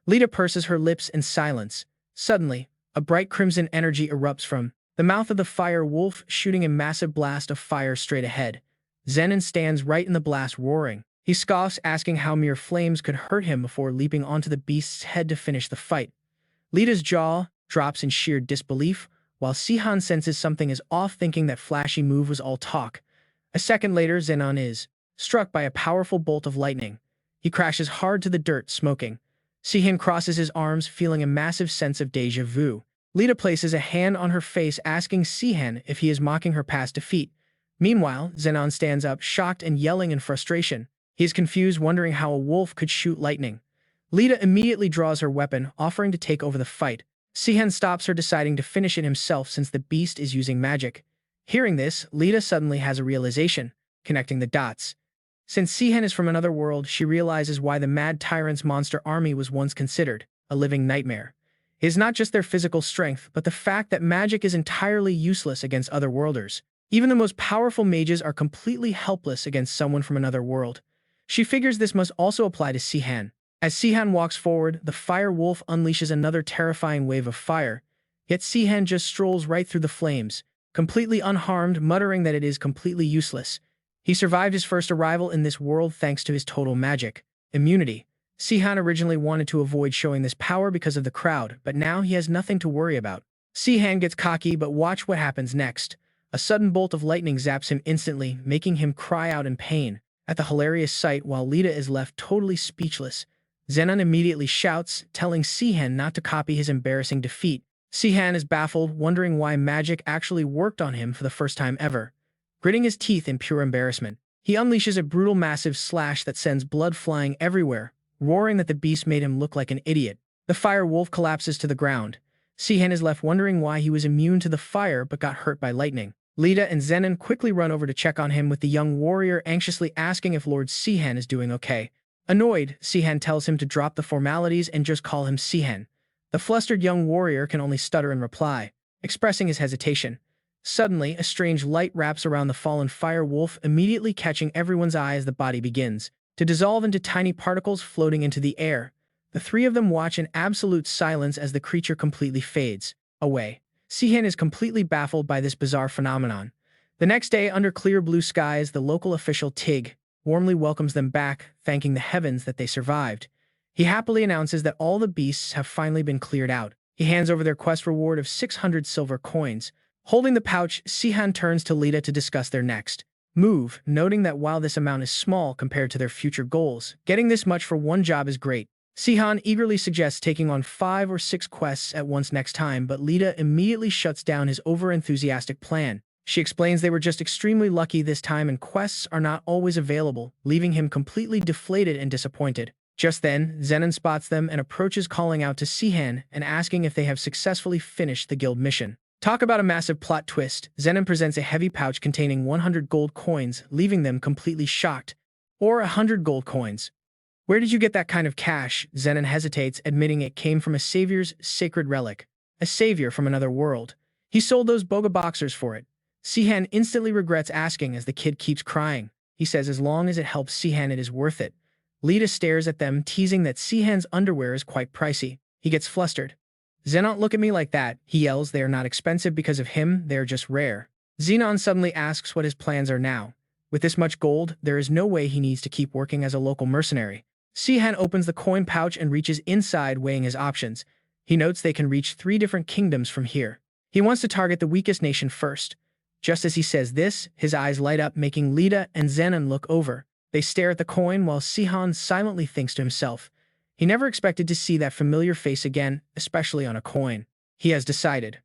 Lita purses her lips in silence. Suddenly, a bright crimson energy erupts from the mouth of the fire wolf, shooting a massive blast of fire straight ahead. Zenon stands right in the blast, roaring. He scoffs, asking how mere flames could hurt him before leaping onto the beast's head to finish the fight. Lita's jaw drops in sheer disbelief, while Sihan senses something is off, thinking that flashy move was all talk. A second later, Zenon is struck by a powerful bolt of lightning. He crashes hard to the dirt, smoking. Sihan crosses his arms, feeling a massive sense of déjà vu. Lita places a hand on her face, asking Sihan if he is mocking her past defeat. Meanwhile, Zenon stands up, shocked and yelling in frustration. He is confused, wondering how a wolf could shoot lightning. Lita immediately draws her weapon, offering to take over the fight. Sihan stops her, deciding to finish it himself since the beast is using magic. Hearing this, Lita suddenly has a realization, connecting the dots. Since Sihan is from another world, she realizes why the Mad Tyrant's monster army was once considered a living nightmare. It is not just their physical strength, but the fact that magic is entirely useless against otherworlders. Even the most powerful mages are completely helpless against someone from another world. She figures this must also apply to Sihan. As Sihan walks forward, the fire wolf unleashes another terrifying wave of fire, yet Sihan just strolls right through the flames, completely unharmed, muttering that it is completely useless. He survived his first arrival in this world thanks to his total magic immunity. Sihan originally wanted to avoid showing this power because of the crowd, but now he has nothing to worry about. Sihan gets cocky, but watch what happens next. A sudden bolt of lightning zaps him instantly, making him cry out in pain. At the hilarious sight, while Lita is left totally speechless, Zenon immediately shouts, telling Sihan not to copy his embarrassing defeat. Sihan is baffled, wondering why magic actually worked on him for the first time ever. Gritting his teeth in pure embarrassment, he unleashes a brutal massive slash that sends blood flying everywhere, roaring that the beast made him look like an idiot. The fire wolf collapses to the ground. Sihan is left wondering why he was immune to the fire but got hurt by lightning. Lita and Zenon quickly run over to check on him, with the young warrior anxiously asking if Lord Sihan is doing okay. Annoyed, Sihan tells him to drop the formalities and just call him Sihan. The flustered young warrior can only stutter in reply, expressing his hesitation. Suddenly, a strange light wraps around the fallen fire wolf, immediately catching everyone's eye as the body begins to dissolve into tiny particles floating into the air. The three of them watch in absolute silence as the creature completely fades away. Sihan is completely baffled by this bizarre phenomenon. The next day, under clear blue skies, the local official Tig warmly welcomes them back, thanking the heavens that they survived. He happily announces that all the beasts have finally been cleared out. He hands over their quest reward of 600 silver coins. Holding the pouch, Sihan turns to Lita to discuss their next move, noting that while this amount is small compared to their future goals, getting this much for one job is great. Sihan eagerly suggests taking on 5 or 6 quests at once next time, but Lita immediately shuts down his over-enthusiastic plan. She explains they were just extremely lucky this time and quests are not always available, leaving him completely deflated and disappointed. Just then, Zenon spots them and approaches, calling out to Sihan and asking if they have successfully finished the guild mission. Talk about a massive plot twist. Zenon presents a heavy pouch containing 100 gold coins, leaving them completely shocked. Or 100 gold coins. Where did you get that kind of cash? Zenon hesitates, admitting it came from a savior's sacred relic. A savior from another world. He sold those boga boxers for it. Sihan instantly regrets asking as the kid keeps crying. He says as long as it helps Sihan it is worth it. Lita stares at them, teasing that Sihan's underwear is quite pricey. He gets flustered. Zenon, look at me like that, he yells. They are not expensive because of him, they are just rare. Zenon suddenly asks what his plans are now. With this much gold, there is no way he needs to keep working as a local mercenary. Sihan opens the coin pouch and reaches inside, weighing his options. He notes they can reach 3 different kingdoms from here. He wants to target the weakest nation first. Just as he says this, his eyes light up, making Lita and Zenon look over. They stare at the coin while Sihan silently thinks to himself. He never expected to see that familiar face again, especially on a coin. He has decided.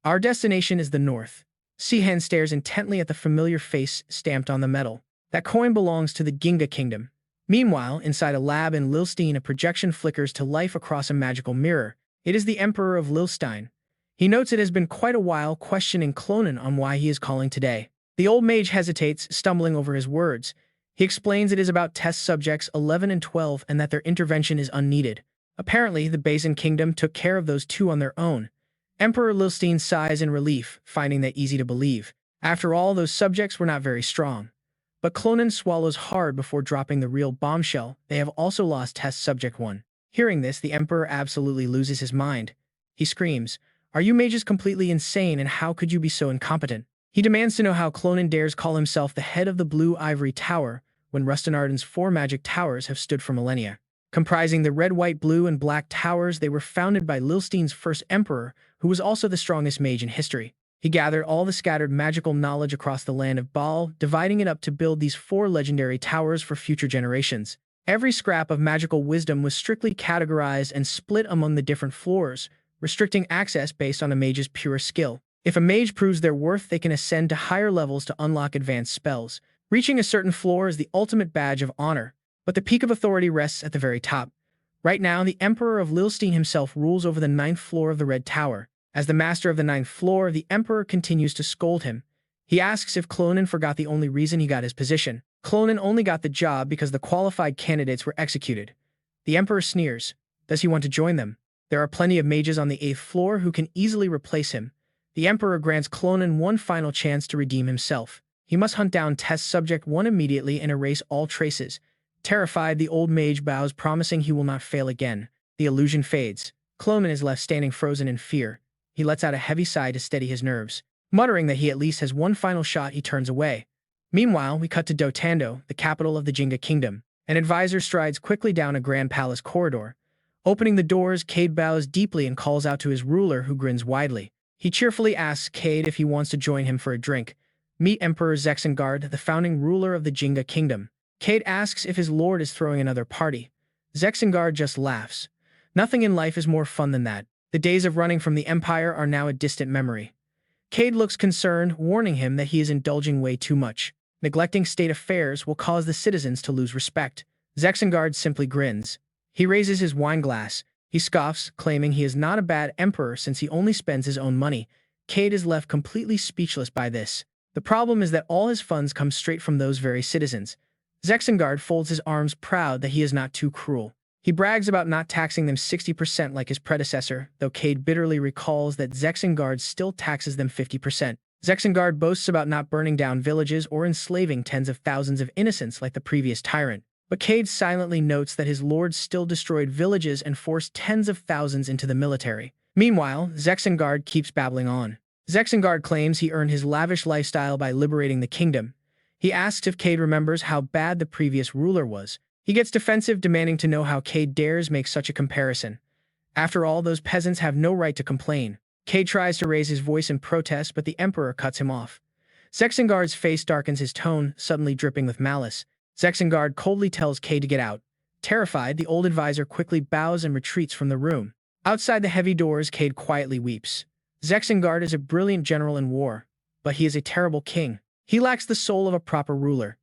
Our destination is the north. Sihan stares intently at the familiar face stamped on the metal. That coin belongs to the Ginga Kingdom. Meanwhile, inside a lab in Lilstein, a projection flickers to life across a magical mirror. It is the Emperor of Lilstein. He notes it has been quite a while, questioning Clonan on why he is calling today. The old mage hesitates, stumbling over his words. He explains it is about test subjects 11 and 12 and that their intervention is unneeded. Apparently, the Basin Kingdom took care of those 2 on their own. Emperor Lilstein sighs in relief, finding that easy to believe. After all, those subjects were not very strong. But Clonan swallows hard before dropping the real bombshell. They have also lost test subject 1. Hearing this, the Emperor absolutely loses his mind. He screams, "Are you mages completely insane, and how could you be so incompetent?" He demands to know how Clonan dares call himself the head of the Blue Ivory Tower when Rustenarden's 4 magic towers have stood for millennia. Comprising the red, white, blue, and black towers, they were founded by Lilstein's first emperor, who was also the strongest mage in history. He gathered all the scattered magical knowledge across the land of Baal, dividing it up to build these 4 legendary towers for future generations. Every scrap of magical wisdom was strictly categorized and split among the different floors, restricting access based on a mage's pure skill. If a mage proves their worth, they can ascend to higher levels to unlock advanced spells. Reaching a certain floor is the ultimate badge of honor, but the peak of authority rests at the very top. Right now, the Emperor of Lilstein himself rules over the 9th floor of the Red Tower. As the master of the 9th floor, the Emperor continues to scold him. He asks if Clonan forgot the only reason he got his position. Clonan only got the job because the qualified candidates were executed. The Emperor sneers. Does he want to join them? There are plenty of mages on the 8th floor who can easily replace him. The Emperor grants Clonan one final chance to redeem himself. He must hunt down Test Subject 1 immediately and erase all traces. Terrified, the old mage bows, promising he will not fail again. The illusion fades. Clonan is left standing frozen in fear. He lets out a heavy sigh to steady his nerves. Muttering that he at least has one final shot, he turns away. Meanwhile, we cut to Dotando, the capital of the Ginga Kingdom. An advisor strides quickly down a grand palace corridor. Opening the doors, Cade bows deeply and calls out to his ruler, who grins widely. He cheerfully asks Cade if he wants to join him for a drink. Meet Emperor Zexengard, the founding ruler of the Ginga Kingdom. Cade asks if his lord is throwing another party. Zexengard just laughs. Nothing in life is more fun than that. The days of running from the Empire are now a distant memory. Cade looks concerned, warning him that he is indulging way too much. Neglecting state affairs will cause the citizens to lose respect. Zexengard simply grins. He raises his wine glass. He scoffs, claiming he is not a bad emperor since he only spends his own money. Cade is left completely speechless by this. The problem is that all his funds come straight from those very citizens. Zexengard folds his arms, proud that he is not too cruel. He brags about not taxing them 60% like his predecessor, though Cade bitterly recalls that Zexengard still taxes them 50%. Zexengard boasts about not burning down villages or enslaving tens of thousands of innocents like the previous tyrant. But Cade silently notes that his lord still destroyed villages and forced tens of thousands into the military. Meanwhile, Zexengard keeps babbling on. Zexengard claims he earned his lavish lifestyle by liberating the kingdom. He asks if Cade remembers how bad the previous ruler was. He gets defensive, demanding to know how Cade dares make such a comparison. After all, those peasants have no right to complain. Cade tries to raise his voice in protest, but the Emperor cuts him off. Zexengard's face darkens, his tone suddenly dripping with malice. Zexengard coldly tells Cade to get out. Terrified, the old advisor quickly bows and retreats from the room. Outside the heavy doors, Cade quietly weeps. Zexengard is a brilliant general in war, but he is a terrible king. He lacks the soul of a proper ruler.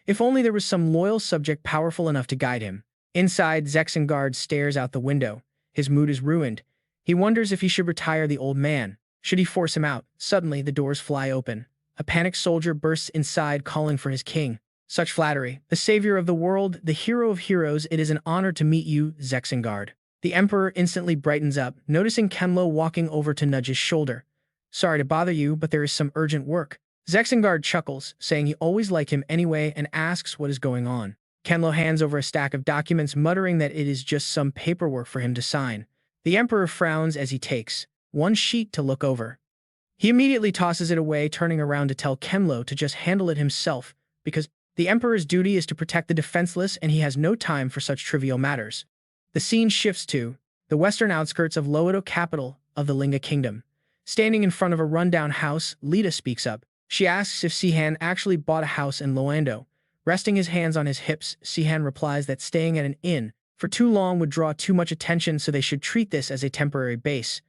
If only there was some loyal subject powerful enough to guide him. Inside, Zexengard stares out the window. His mood is ruined. He wonders if he should retire the old man. Should he force him out? Suddenly, the doors fly open. A panicked soldier bursts inside, calling for his king. Such flattery. The savior of the world, the hero of heroes, it is an honor to meet you, Zexengard. The Emperor instantly brightens up, noticing Kenlo walking over to nudge his shoulder. Sorry to bother you, but there is some urgent work. Zexengard chuckles, saying he always liked him anyway, and asks what is going on. Kenlo hands over a stack of documents, muttering that it is just some paperwork for him to sign. The Emperor frowns as he takes one sheet to look over. He immediately tosses it away, turning around to tell Kenlo to just handle it himself, because the Emperor's duty is to protect the defenseless and he has no time for such trivial matters. The scene shifts to the western outskirts of Loedo, capital of the Linga Kingdom. Standing in front of a rundown house, Lita speaks up. She asks if Sihan actually bought a house in Loando. Resting his hands on his hips, Sihan replies that staying at an inn for too long would draw too much attention, so they should treat this as a temporary base.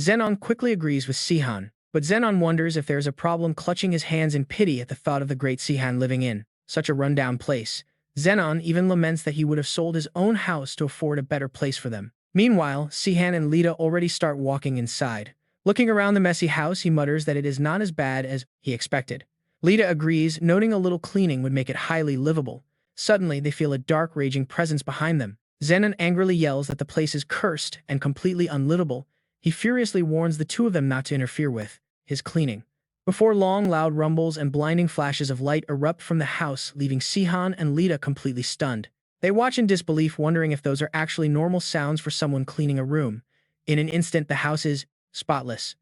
Zenon quickly agrees with Sihan, but Zenon wonders if there is a problem, clutching his hands in pity at the thought of the great Sihan living in such a rundown place. Zenon even laments that he would have sold his own house to afford a better place for them. Meanwhile, Sihan and Lita already start walking inside. Looking around the messy house, he mutters that it is not as bad as he expected. Lita agrees, noting a little cleaning would make it highly livable. Suddenly, they feel a dark, raging presence behind them. Zenon angrily yells that the place is cursed and completely unlivable. He furiously warns the two of them not to interfere with his cleaning. Before long, loud rumbles and blinding flashes of light erupt from the house, leaving Sihan and Lita completely stunned. They watch in disbelief, wondering if those are actually normal sounds for someone cleaning a room. In an instant, the house is spotless.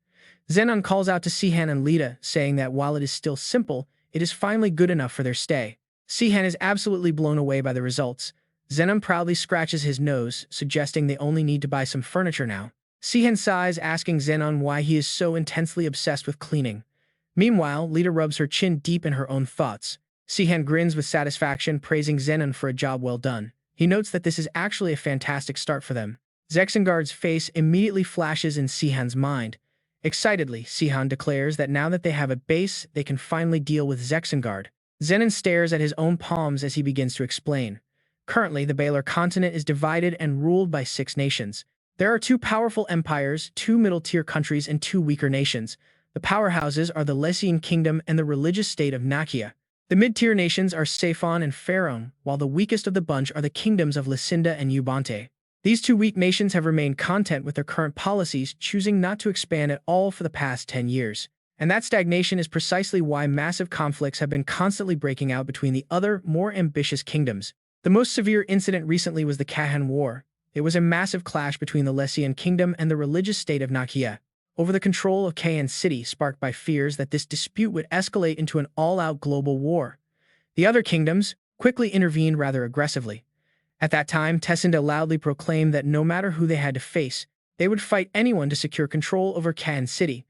Zenon calls out to Sihan and Lita, saying that while it is still simple, it is finally good enough for their stay. Sihan is absolutely blown away by the results. Zenon proudly scratches his nose, suggesting they only need to buy some furniture now. Sihan sighs, asking Zenon why he is so intensely obsessed with cleaning. Meanwhile, Lita rubs her chin deep in her own thoughts. Sihan grins with satisfaction, praising Zenon for a job well done. He notes that this is actually a fantastic start for them. Zexengard's face immediately flashes in Sihan's mind. Excitedly, Sihan declares that now that they have a base, they can finally deal with Zexengard. Zenon stares at his own palms as he begins to explain. Currently, the Baylor continent is divided and ruled by 6 nations. There are 2 powerful empires, 2 middle-tier countries, and 2 weaker nations. The powerhouses are the Lessian Kingdom and the religious state of Nakia. The mid-tier nations are Saphon and Pharaon, while the weakest of the bunch are the kingdoms of Lucinda and Ubante. These 2 weak nations have remained content with their current policies, choosing not to expand at all for the past 10 years. And that stagnation is precisely why massive conflicts have been constantly breaking out between the other, more ambitious kingdoms. The most severe incident recently was the Kahan War. It was a massive clash between the Lessian Kingdom and the religious state of Nakia over the control of Kahan City, sparked by fears that this dispute would escalate into an all-out global war. The other kingdoms quickly intervened rather aggressively. At that time, Tessinda loudly proclaimed that no matter who they had to face, they would fight anyone to secure control over Kahan City.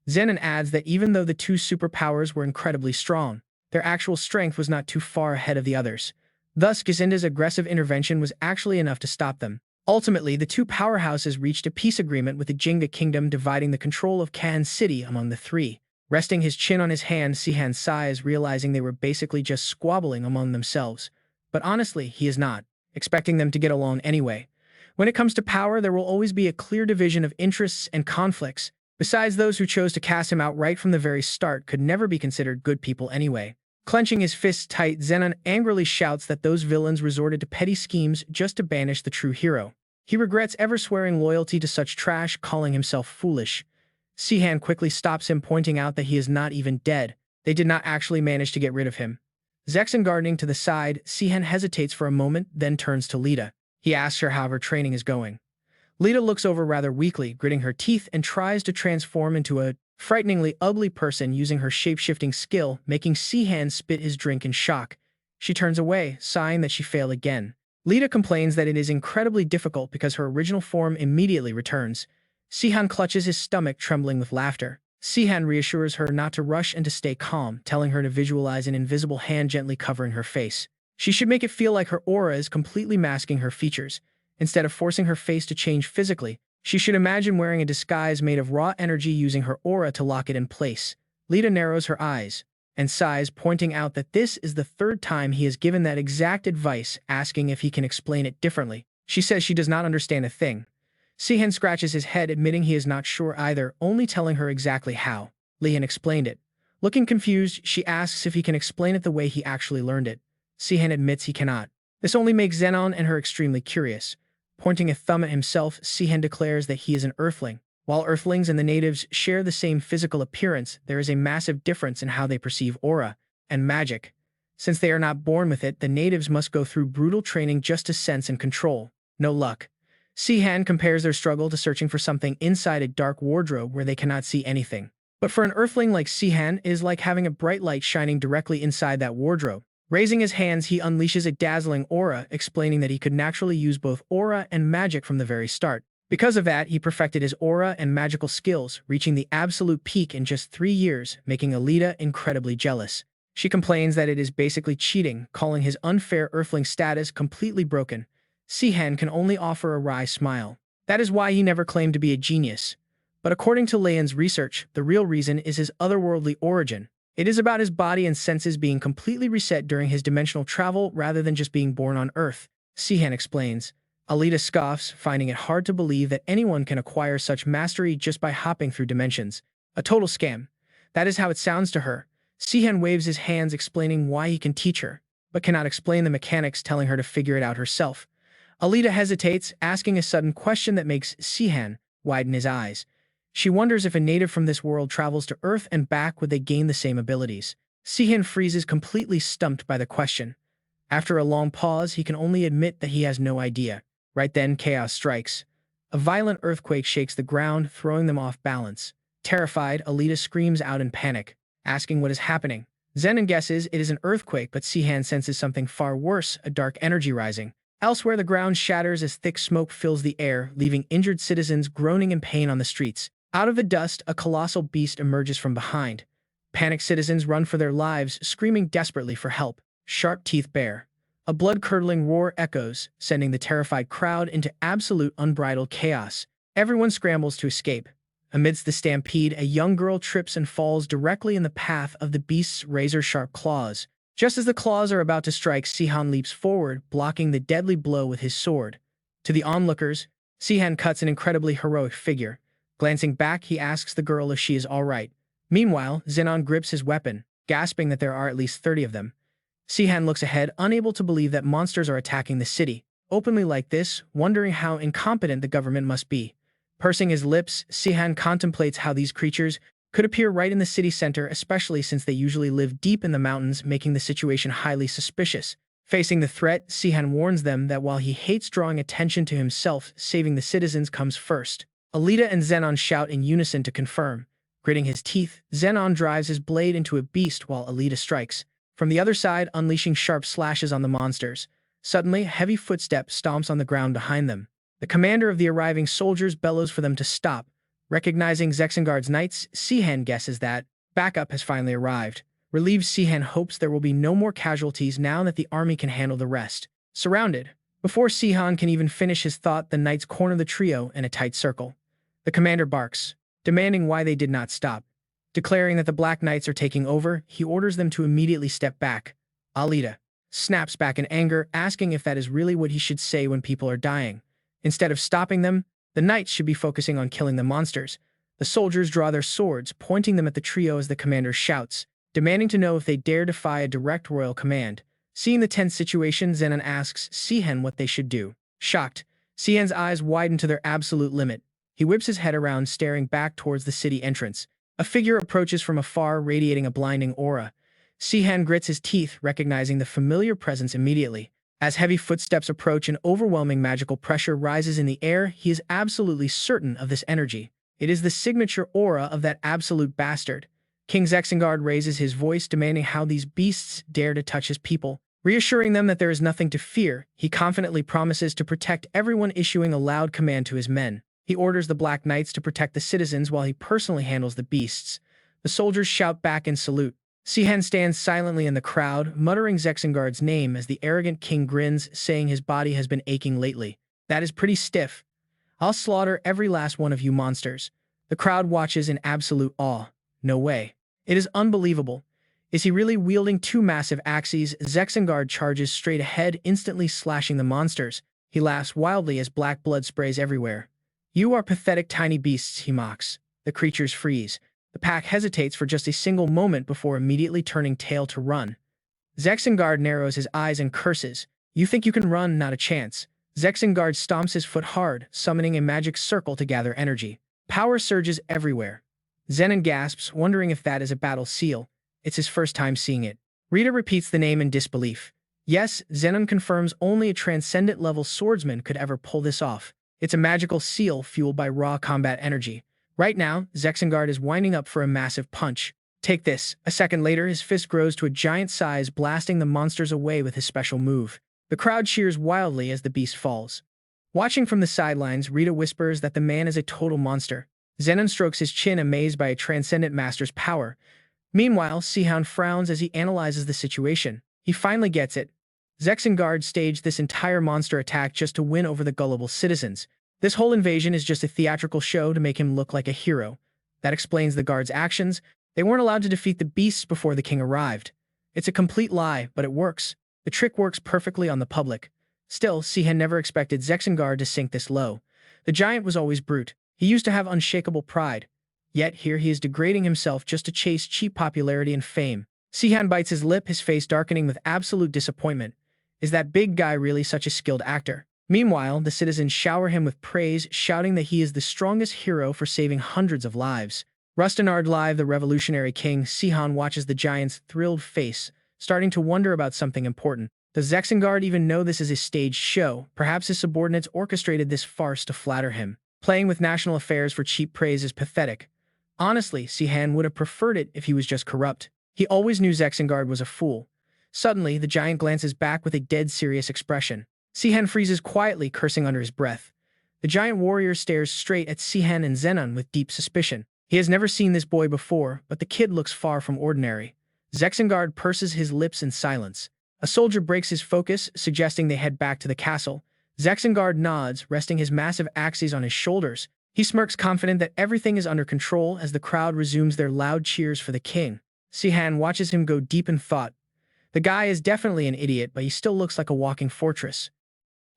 Zenon adds that even though the 2 superpowers were incredibly strong, their actual strength was not too far ahead of the others. Thus, Gazinda's aggressive intervention was actually enough to stop them. Ultimately, the two powerhouses reached a peace agreement with the Jinga kingdom dividing the control of Kan City among the three. Resting his chin on his hand, Sihan sighs, realizing they were basically just squabbling among themselves. But honestly, he is not, expecting them to get along anyway. When it comes to power, there will always be a clear division of interests and conflicts. Besides, those who chose to cast him out right from the very start could never be considered good people anyway. Clenching his fists tight, Zenon angrily shouts that those villains resorted to petty schemes just to banish the true hero. He regrets ever swearing loyalty to such trash, calling himself foolish. Sihan quickly stops him, pointing out that he is not even dead. They did not actually manage to get rid of him. Zexengardening to the side, Sihan hesitates for a moment, then turns to Lita. He asks her how her training is going. Lita looks over rather weakly, gritting her teeth, and tries to transform into a frighteningly ugly person using her shape-shifting skill, making Sihan spit his drink in shock. She turns away, sighing that she failed again. Lita complains that it is incredibly difficult because her original form immediately returns. Sihan clutches his stomach, trembling with laughter. Sihan reassures her not to rush and to stay calm, telling her to visualize an invisible hand gently covering her face. She should make it feel like her aura is completely masking her features. Instead of forcing her face to change physically, she should imagine wearing a disguise made of raw energy using her aura to lock it in place. Lita narrows her eyes and sighs, pointing out that this is the third time he has given that exact advice, asking if he can explain it differently. She says she does not understand a thing. Sihan scratches his head, admitting he is not sure either, only telling her exactly how. Lian explained it. Looking confused, she asks if he can explain it the way he actually learned it. Sihan admits he cannot. This only makes Zenon and her extremely curious. Pointing a thumb at himself, Sihan declares that he is an Earthling. While Earthlings and the natives share the same physical appearance, there is a massive difference in how they perceive aura and magic. Since they are not born with it, the natives must go through brutal training just to sense and control. No luck. Sihan compares their struggle to searching for something inside a dark wardrobe where they cannot see anything. But for an Earthling like Sihan, it is like having a bright light shining directly inside that wardrobe. Raising his hands, he unleashes a dazzling aura, explaining that he could naturally use both aura and magic from the very start. Because of that, he perfected his aura and magical skills, reaching the absolute peak in just 3 years, making Alita incredibly jealous. She complains that it is basically cheating, calling his unfair Earthling status completely broken. Sihan can only offer a wry smile. That is why he never claimed to be a genius. But according to Leian's research, the real reason is his otherworldly origin. It is about his body and senses being completely reset during his dimensional travel rather than just being born on Earth. Sihan explains. Alita scoffs, finding it hard to believe that anyone can acquire such mastery just by hopping through dimensions. A total scam. That is how it sounds to her. Sihan waves his hands, explaining why he can teach her, but cannot explain the mechanics, telling her to figure it out herself. Alita hesitates, asking a sudden question that makes Sihan widen his eyes. She wonders if a native from this world travels to Earth and back, would they gain the same abilities? Sihan freezes, completely stumped by the question. After a long pause, he can only admit that he has no idea. Right then, chaos strikes. A violent earthquake shakes the ground, throwing them off balance. Terrified, Alita screams out in panic, asking what is happening. Zenon guesses it is an earthquake, but Sihan senses something far worse, a dark energy rising. Elsewhere, the ground shatters as thick smoke fills the air, leaving injured citizens groaning in pain on the streets. Out of the dust, a colossal beast emerges from behind. Panicked citizens run for their lives, screaming desperately for help. Sharp teeth bare. A blood-curdling roar echoes, sending the terrified crowd into absolute unbridled chaos. Everyone scrambles to escape. Amidst the stampede, a young girl trips and falls directly in the path of the beast's razor-sharp claws. Just as the claws are about to strike, Sihan leaps forward, blocking the deadly blow with his sword. To the onlookers, Sihan cuts an incredibly heroic figure. Glancing back, he asks the girl if she is all right. Meanwhile, Zenon grips his weapon, gasping that there are at least 30 of them. Sihan looks ahead, unable to believe that monsters are attacking the city. Openly like this, wondering how incompetent the government must be. Pursing his lips, Sihan contemplates how these creatures could appear right in the city center, especially since they usually live deep in the mountains, making the situation highly suspicious. Facing the threat, Sihan warns them that while he hates drawing attention to himself, saving the citizens comes first. Alita and Zenon shout in unison to confirm. Gritting his teeth, Zenon drives his blade into a beast while Alita strikes. From the other side, unleashing sharp slashes on the monsters. Suddenly, a heavy footstep stomps on the ground behind them. The commander of the arriving soldiers bellows for them to stop. Recognizing Zexengard's knights, Sihan guesses that backup has finally arrived. Relieved, Sihan hopes there will be no more casualties now that the army can handle the rest. Surrounded. Before Sihan can even finish his thought, the knights corner the trio in a tight circle. The commander barks, demanding why they did not stop. Declaring that the Black Knights are taking over, he orders them to immediately step back. Alita snaps back in anger, asking if that is really what he should say when people are dying. Instead of stopping them, the knights should be focusing on killing the monsters. The soldiers draw their swords, pointing them at the trio as the commander shouts, demanding to know if they dare defy a direct royal command. Seeing the tense situation, Zenon asks Sihan what they should do. Shocked, Sihan's eyes widen to their absolute limit. He whips his head around, staring back towards the city entrance. A figure approaches from afar, radiating a blinding aura. Sihan grits his teeth, recognizing the familiar presence immediately. As heavy footsteps approach and overwhelming magical pressure rises in the air, he is absolutely certain of this energy. It is the signature aura of that absolute bastard. King Zexengard raises his voice, demanding how these beasts dare to touch his people. Reassuring them that there is nothing to fear, he confidently promises to protect everyone, issuing a loud command to his men. He orders the Black Knights to protect the citizens while he personally handles the beasts. The soldiers shout back in salute. Sihan stands silently in the crowd, muttering Zexengard's name as the arrogant king grins, saying his body has been aching lately. That is pretty stiff. I'll slaughter every last one of you monsters. The crowd watches in absolute awe. No way. It is unbelievable. Is he really wielding two massive axes? Zexengard charges straight ahead, instantly slashing the monsters. He laughs wildly as black blood sprays everywhere. You are pathetic tiny beasts, he mocks. The creatures freeze. The pack hesitates for just a single moment before immediately turning tail to run. Zexengard narrows his eyes and curses. You think you can run? Not a chance. Zexengard stomps his foot hard, summoning a magic circle to gather energy. Power surges everywhere. Zenon gasps, wondering if that is a battle seal. It's his first time seeing it. Rita repeats the name in disbelief. Yes, Zenon confirms only a transcendent-level swordsman could ever pull this off. It's a magical seal fueled by raw combat energy. Right now, Zexengard is winding up for a massive punch. Take this. A second later, his fist grows to a giant size, blasting the monsters away with his special move. The crowd cheers wildly as the beast falls. Watching from the sidelines, Rita whispers that the man is a total monster. Zenon strokes his chin, amazed by a transcendent master's power. Meanwhile, Sihan frowns as he analyzes the situation. He finally gets it. Zexengard staged this entire monster attack just to win over the gullible citizens. This whole invasion is just a theatrical show to make him look like a hero. That explains the guards' actions. They weren't allowed to defeat the beasts before the king arrived. It's a complete lie, but it works. The trick works perfectly on the public. Still, Sihan never expected Zexengard to sink this low. The giant was always brute. He used to have unshakable pride. Yet here he is degrading himself just to chase cheap popularity and fame. Sihan bites his lip, his face darkening with absolute disappointment. Is that big guy really such a skilled actor? Meanwhile, the citizens shower him with praise, shouting that he is the strongest hero for saving hundreds of lives. Rustenard Live, the revolutionary king, Sihan watches the giant's thrilled face, starting to wonder about something important. Does Zexengard even know this is a staged show? Perhaps his subordinates orchestrated this farce to flatter him. Playing with national affairs for cheap praise is pathetic. Honestly, Sihan would have preferred it if he was just corrupt. He always knew Zexengard was a fool. Suddenly, the giant glances back with a dead serious expression. Sihan freezes quietly, cursing under his breath. The giant warrior stares straight at Sihan and Zenon with deep suspicion. He has never seen this boy before, but the kid looks far from ordinary. Zexengard purses his lips in silence. A soldier breaks his focus, suggesting they head back to the castle. Zexengard nods, resting his massive axes on his shoulders. He smirks, confident that everything is under control as the crowd resumes their loud cheers for the king. Sihan watches him go deep in thought. The guy is definitely an idiot, but he still looks like a walking fortress.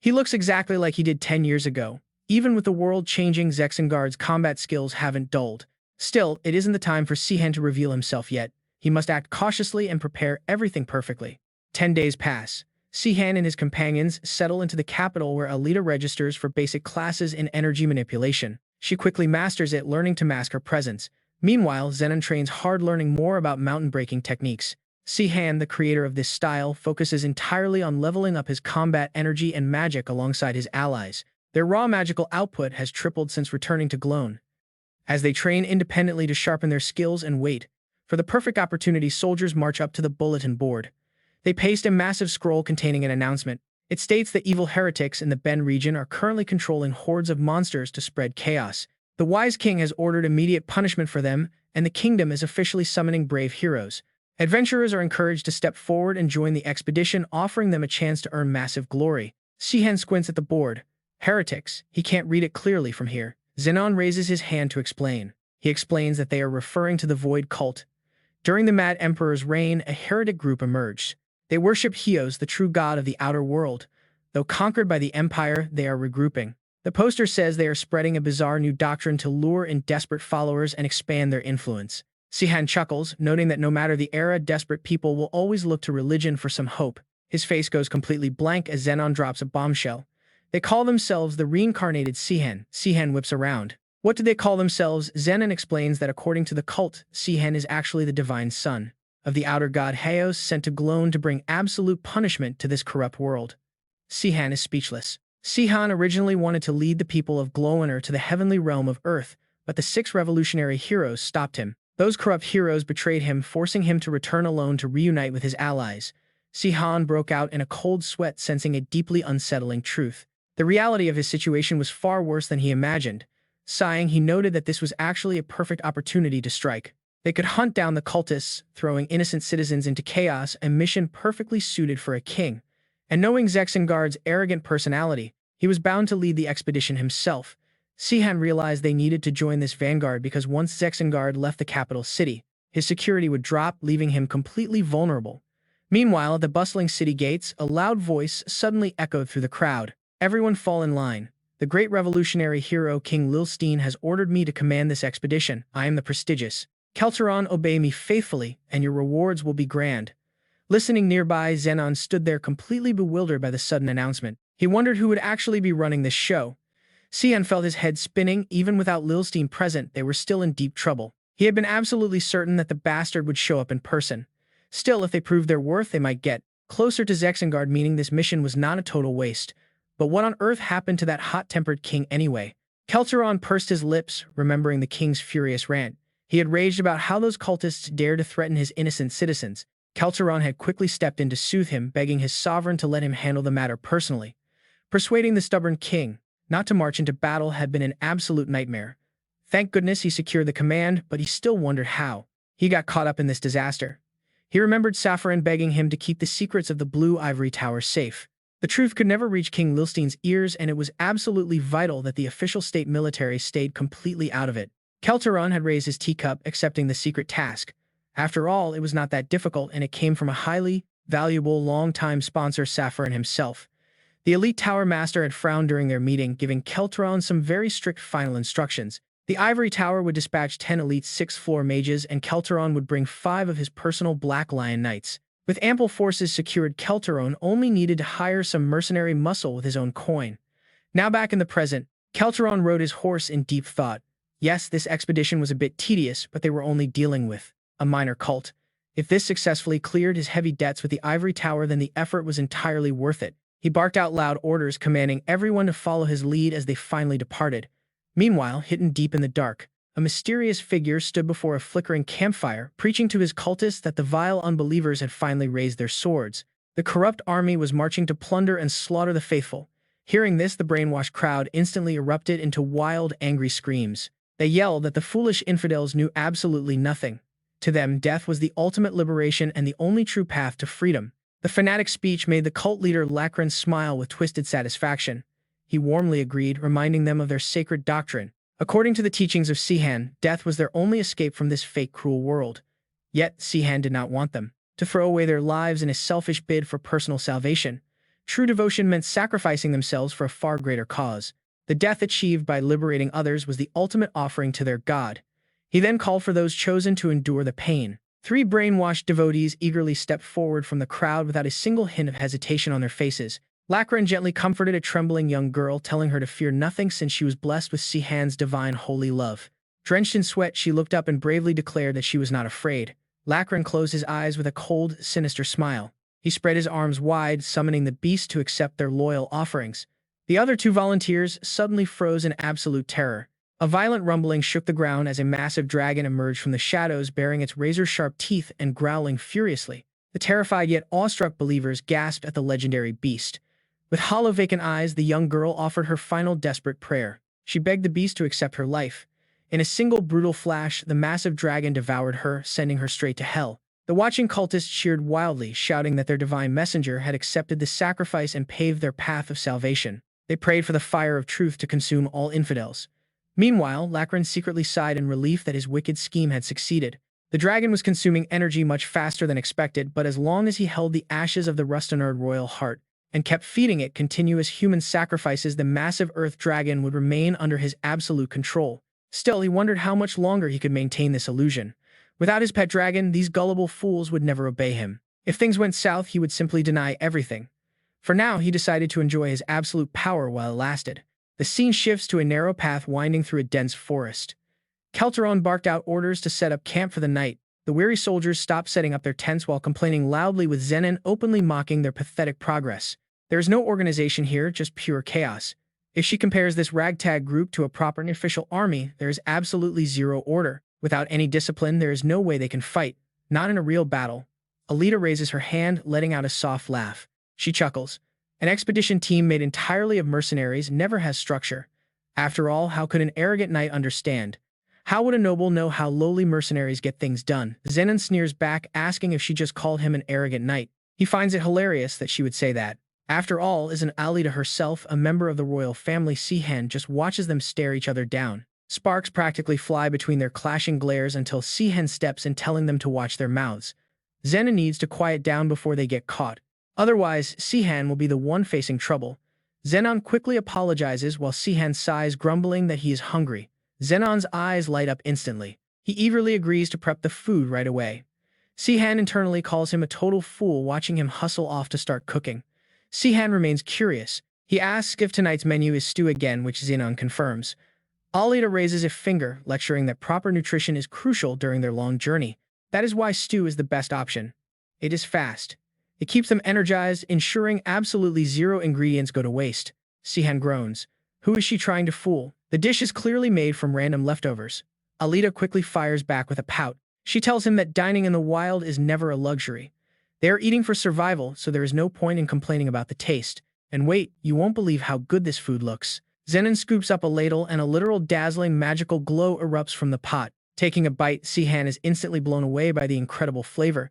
He looks exactly like he did 10 years ago. Even with the world changing, Zexengard's combat skills haven't dulled. Still, it isn't the time for Sihan to reveal himself yet. He must act cautiously and prepare everything perfectly. 10 days pass. Sihan and his companions settle into the capital, where Alita registers for basic classes in energy manipulation. She quickly masters it, learning to mask her presence. Meanwhile, Zenon trains hard, learning more about mountain-breaking techniques. Sihan, the creator of this style, focuses entirely on leveling up his combat energy and magic alongside his allies. Their raw magical output has tripled since returning to Glone. As they train independently to sharpen their skills and wait for the perfect opportunity, soldiers march up to the bulletin board. They paste a massive scroll containing an announcement. It states that evil heretics in the Ben region are currently controlling hordes of monsters to spread chaos. The wise king has ordered immediate punishment for them, and the kingdom is officially summoning brave heroes. Adventurers are encouraged to step forward and join the expedition, offering them a chance to earn massive glory. Sihan squints at the board. Heretics. He can't read it clearly from here. Zenon raises his hand to explain. He explains that they are referring to the Void Cult. During the Mad Emperor's reign, a heretic group emerged. They worship Hios, the true god of the outer world. Though conquered by the Empire, they are regrouping. The poster says they are spreading a bizarre new doctrine to lure in desperate followers and expand their influence. Sihan chuckles, noting that no matter the era, desperate people will always look to religion for some hope. His face goes completely blank as Zenon drops a bombshell. They call themselves the reincarnated Sihan. Sihan whips around. What do they call themselves? Zenon explains that according to the cult, Sihan is actually the divine son of the outer god Hios, sent to Glone to bring absolute punishment to this corrupt world. Sihan is speechless. Sihan originally wanted to lead the people of Glowinner to the heavenly realm of Earth, but the 6 revolutionary heroes stopped him. Those corrupt heroes betrayed him, forcing him to return alone to reunite with his allies. Sihan broke out in a cold sweat, sensing a deeply unsettling truth. The reality of his situation was far worse than he imagined. Sighing, he noted that this was actually a perfect opportunity to strike. They could hunt down the cultists, throwing innocent citizens into chaos, a mission perfectly suited for a king. And knowing Zexengard's arrogant personality, he was bound to lead the expedition himself. Sihan realized they needed to join this vanguard because once Zexengard left the capital city, his security would drop, leaving him completely vulnerable. Meanwhile, at the bustling city gates, a loud voice suddenly echoed through the crowd. Everyone fall in line. The great revolutionary hero King Lilstein has ordered me to command this expedition. I am the prestigious. Kelteron, obey me faithfully, and your rewards will be grand. Listening nearby, Zenon stood there completely bewildered by the sudden announcement. He wondered who would actually be running this show. Sihan felt his head spinning. Even without Lilstein present, they were still in deep trouble. He had been absolutely certain that the bastard would show up in person. Still, if they proved their worth, they might get closer to Zexengard, meaning this mission was not a total waste. But what on earth happened to that hot-tempered king anyway? Kelteron pursed his lips, remembering the king's furious rant. He had raged about how those cultists dared to threaten his innocent citizens. Kelteron had quickly stepped in to soothe him, begging his sovereign to let him handle the matter personally. Persuading the stubborn king not to march into battle had been an absolute nightmare. Thank goodness he secured the command, but he still wondered how he got caught up in this disaster. He remembered Safarin begging him to keep the secrets of the Blue Ivory Tower safe. The truth could never reach King Lilstein's ears, and it was absolutely vital that the official state military stayed completely out of it. Kelteron had raised his teacup, accepting the secret task. After all, it was not that difficult, and it came from a highly valuable long-time sponsor, Safarin himself. The elite tower master had frowned during their meeting, giving Kelteron some very strict final instructions. The Ivory Tower would dispatch 10 elite 6th-floor mages, and Kelteron would bring 5 of his personal Black Lion Knights. With ample forces secured, Kelteron only needed to hire some mercenary muscle with his own coin. Now back in the present, Kelteron rode his horse in deep thought. Yes, this expedition was a bit tedious, but they were only dealing with a minor cult. If this successfully cleared his heavy debts with the Ivory Tower, then the effort was entirely worth it. He barked out loud orders, commanding everyone to follow his lead as they finally departed. Meanwhile, hidden deep in the dark, a mysterious figure stood before a flickering campfire, preaching to his cultists that the vile unbelievers had finally raised their swords. The corrupt army was marching to plunder and slaughter the faithful. Hearing this, the brainwashed crowd instantly erupted into wild, angry screams. They yelled that the foolish infidels knew absolutely nothing. To them, death was the ultimate liberation and the only true path to freedom. The fanatic speech made the cult leader Lacran smile with twisted satisfaction. He warmly agreed, reminding them of their sacred doctrine. According to the teachings of Sihan, death was their only escape from this fake, cruel world. Yet, Sihan did not want them to throw away their lives in a selfish bid for personal salvation. True devotion meant sacrificing themselves for a far greater cause. The death achieved by liberating others was the ultimate offering to their god. He then called for those chosen to endure the pain. 3 brainwashed devotees eagerly stepped forward from the crowd without a single hint of hesitation on their faces. Lacran gently comforted a trembling young girl, telling her to fear nothing since she was blessed with Sihan's divine holy love. Drenched in sweat, she looked up and bravely declared that she was not afraid. Lacran closed his eyes with a cold, sinister smile. He spread his arms wide, summoning the beast to accept their loyal offerings. The other 2 volunteers suddenly froze in absolute terror. A violent rumbling shook the ground as a massive dragon emerged from the shadows, baring its razor-sharp teeth and growling furiously. The terrified yet awestruck believers gasped at the legendary beast. With hollow, vacant eyes, the young girl offered her final desperate prayer. She begged the beast to accept her life. In a single brutal flash, the massive dragon devoured her, sending her straight to hell. The watching cultists cheered wildly, shouting that their divine messenger had accepted the sacrifice and paved their path of salvation. They prayed for the fire of truth to consume all infidels. Meanwhile, Lachlan secretly sighed in relief that his wicked scheme had succeeded. The dragon was consuming energy much faster than expected, but as long as he held the ashes of the Returnee royal heart and kept feeding it continuous human sacrifices, the massive earth dragon would remain under his absolute control. Still, he wondered how much longer he could maintain this illusion. Without his pet dragon, these gullible fools would never obey him. If things went south, he would simply deny everything. For now, he decided to enjoy his absolute power while it lasted. The scene shifts to a narrow path winding through a dense forest. Teranor barked out orders to set up camp for the night. The weary soldiers stopped setting up their tents while complaining loudly, with Zenon openly mocking their pathetic progress. There is no organization here, just pure chaos. If she compares this ragtag group to a proper and official army, there is absolutely zero order. Without any discipline, there is no way they can fight, not in a real battle. Alita raises her hand, letting out a soft laugh. She chuckles. An expedition team made entirely of mercenaries never has structure. After all, how could an arrogant knight understand? How would a noble know how lowly mercenaries get things done? Zenon sneers back, asking if she just called him an arrogant knight. He finds it hilarious that she would say that. After all, isn't Alita herself a member of the royal family? Sihan just watches them stare each other down. Sparks practically fly between their clashing glares until Sihan steps in, telling them to watch their mouths. Zenon needs to quiet down before they get caught. Otherwise, Sihan will be the one facing trouble. Zenon quickly apologizes while Sihan sighs, grumbling that he is hungry. Zenon's eyes light up instantly. He eagerly agrees to prep the food right away. Sihan internally calls him a total fool, watching him hustle off to start cooking. Sihan remains curious. He asks if tonight's menu is stew again, which Zenon confirms. Alita raises a finger, lecturing that proper nutrition is crucial during their long journey. That is why stew is the best option. It is fast. It keeps them energized, ensuring absolutely zero ingredients go to waste. Sihan groans. Who is she trying to fool? The dish is clearly made from random leftovers. Alita quickly fires back with a pout. She tells him that dining in the wild is never a luxury. They are eating for survival, so there is no point in complaining about the taste. And wait, you won't believe how good this food looks. Zenon scoops up a ladle and a literal dazzling magical glow erupts from the pot. Taking a bite, Sihan is instantly blown away by the incredible flavor.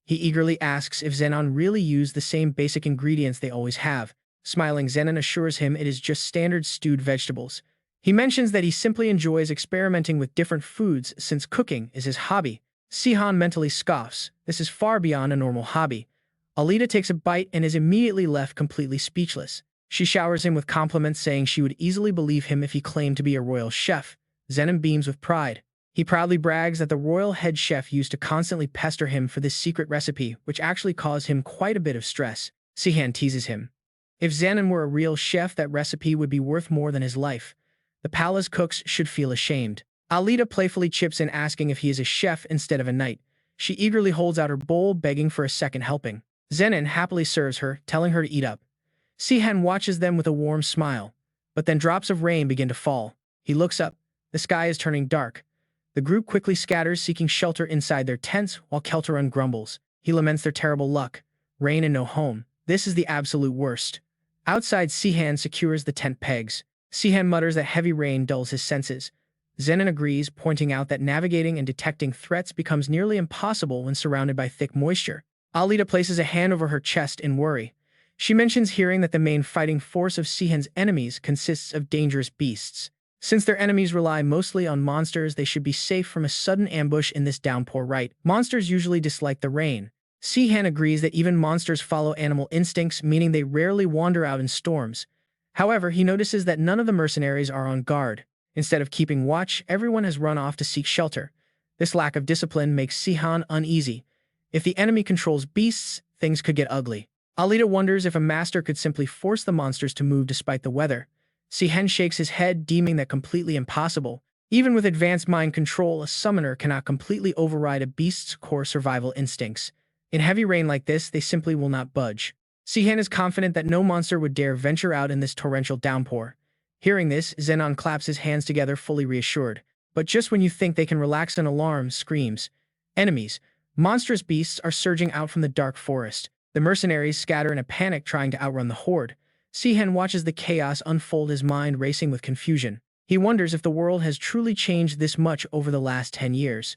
He eagerly asks if Zenon really used the same basic ingredients they always have. Smiling, Zenon assures him it is just standard stewed vegetables. He mentions that he simply enjoys experimenting with different foods since cooking is his hobby. Sihan mentally scoffs. This is far beyond a normal hobby. Alita takes a bite and is immediately left completely speechless. She showers him with compliments, saying she would easily believe him if he claimed to be a royal chef. Zenon beams with pride. He proudly brags that the royal head chef used to constantly pester him for this secret recipe, which actually caused him quite a bit of stress. Sihan teases him. If Zenon were a real chef, that recipe would be worth more than his life. The palace cooks should feel ashamed. Alita playfully chips in, asking if he is a chef instead of a knight. She eagerly holds out her bowl, begging for a second helping. Zenon happily serves her, telling her to eat up. Sihan watches them with a warm smile, but then drops of rain begin to fall. He looks up. The sky is turning dark. The group quickly scatters, seeking shelter inside their tents, while Teranor grumbles. He laments their terrible luck. Rain and no home. This is the absolute worst. Outside, Sihan secures the tent pegs. Sihan mutters that heavy rain dulls his senses. Zenon agrees, pointing out that navigating and detecting threats becomes nearly impossible when surrounded by thick moisture. Alita places a hand over her chest in worry. She mentions hearing that the main fighting force of Sihan's enemies consists of dangerous beasts. Since their enemies rely mostly on monsters, they should be safe from a sudden ambush in this downpour, right? Monsters usually dislike the rain. Sihan agrees that even monsters follow animal instincts, meaning they rarely wander out in storms. However, he notices that none of the mercenaries are on guard. Instead of keeping watch, everyone has run off to seek shelter. This lack of discipline makes Sihan uneasy. If the enemy controls beasts, things could get ugly. Alita wonders if a master could simply force the monsters to move despite the weather. Sihan shakes his head, deeming that completely impossible. Even with advanced mind control, a summoner cannot completely override a beast's core survival instincts. In heavy rain like this, they simply will not budge. Sihan is confident that no monster would dare venture out in this torrential downpour. Hearing this, Zenon claps his hands together, fully reassured. But just when you think they can relax, an alarm screams. Enemies. Monstrous beasts are surging out from the dark forest. The mercenaries scatter in a panic, trying to outrun the horde. Sihan watches the chaos unfold, his mind racing with confusion. He wonders if the world has truly changed this much over the last 10 years.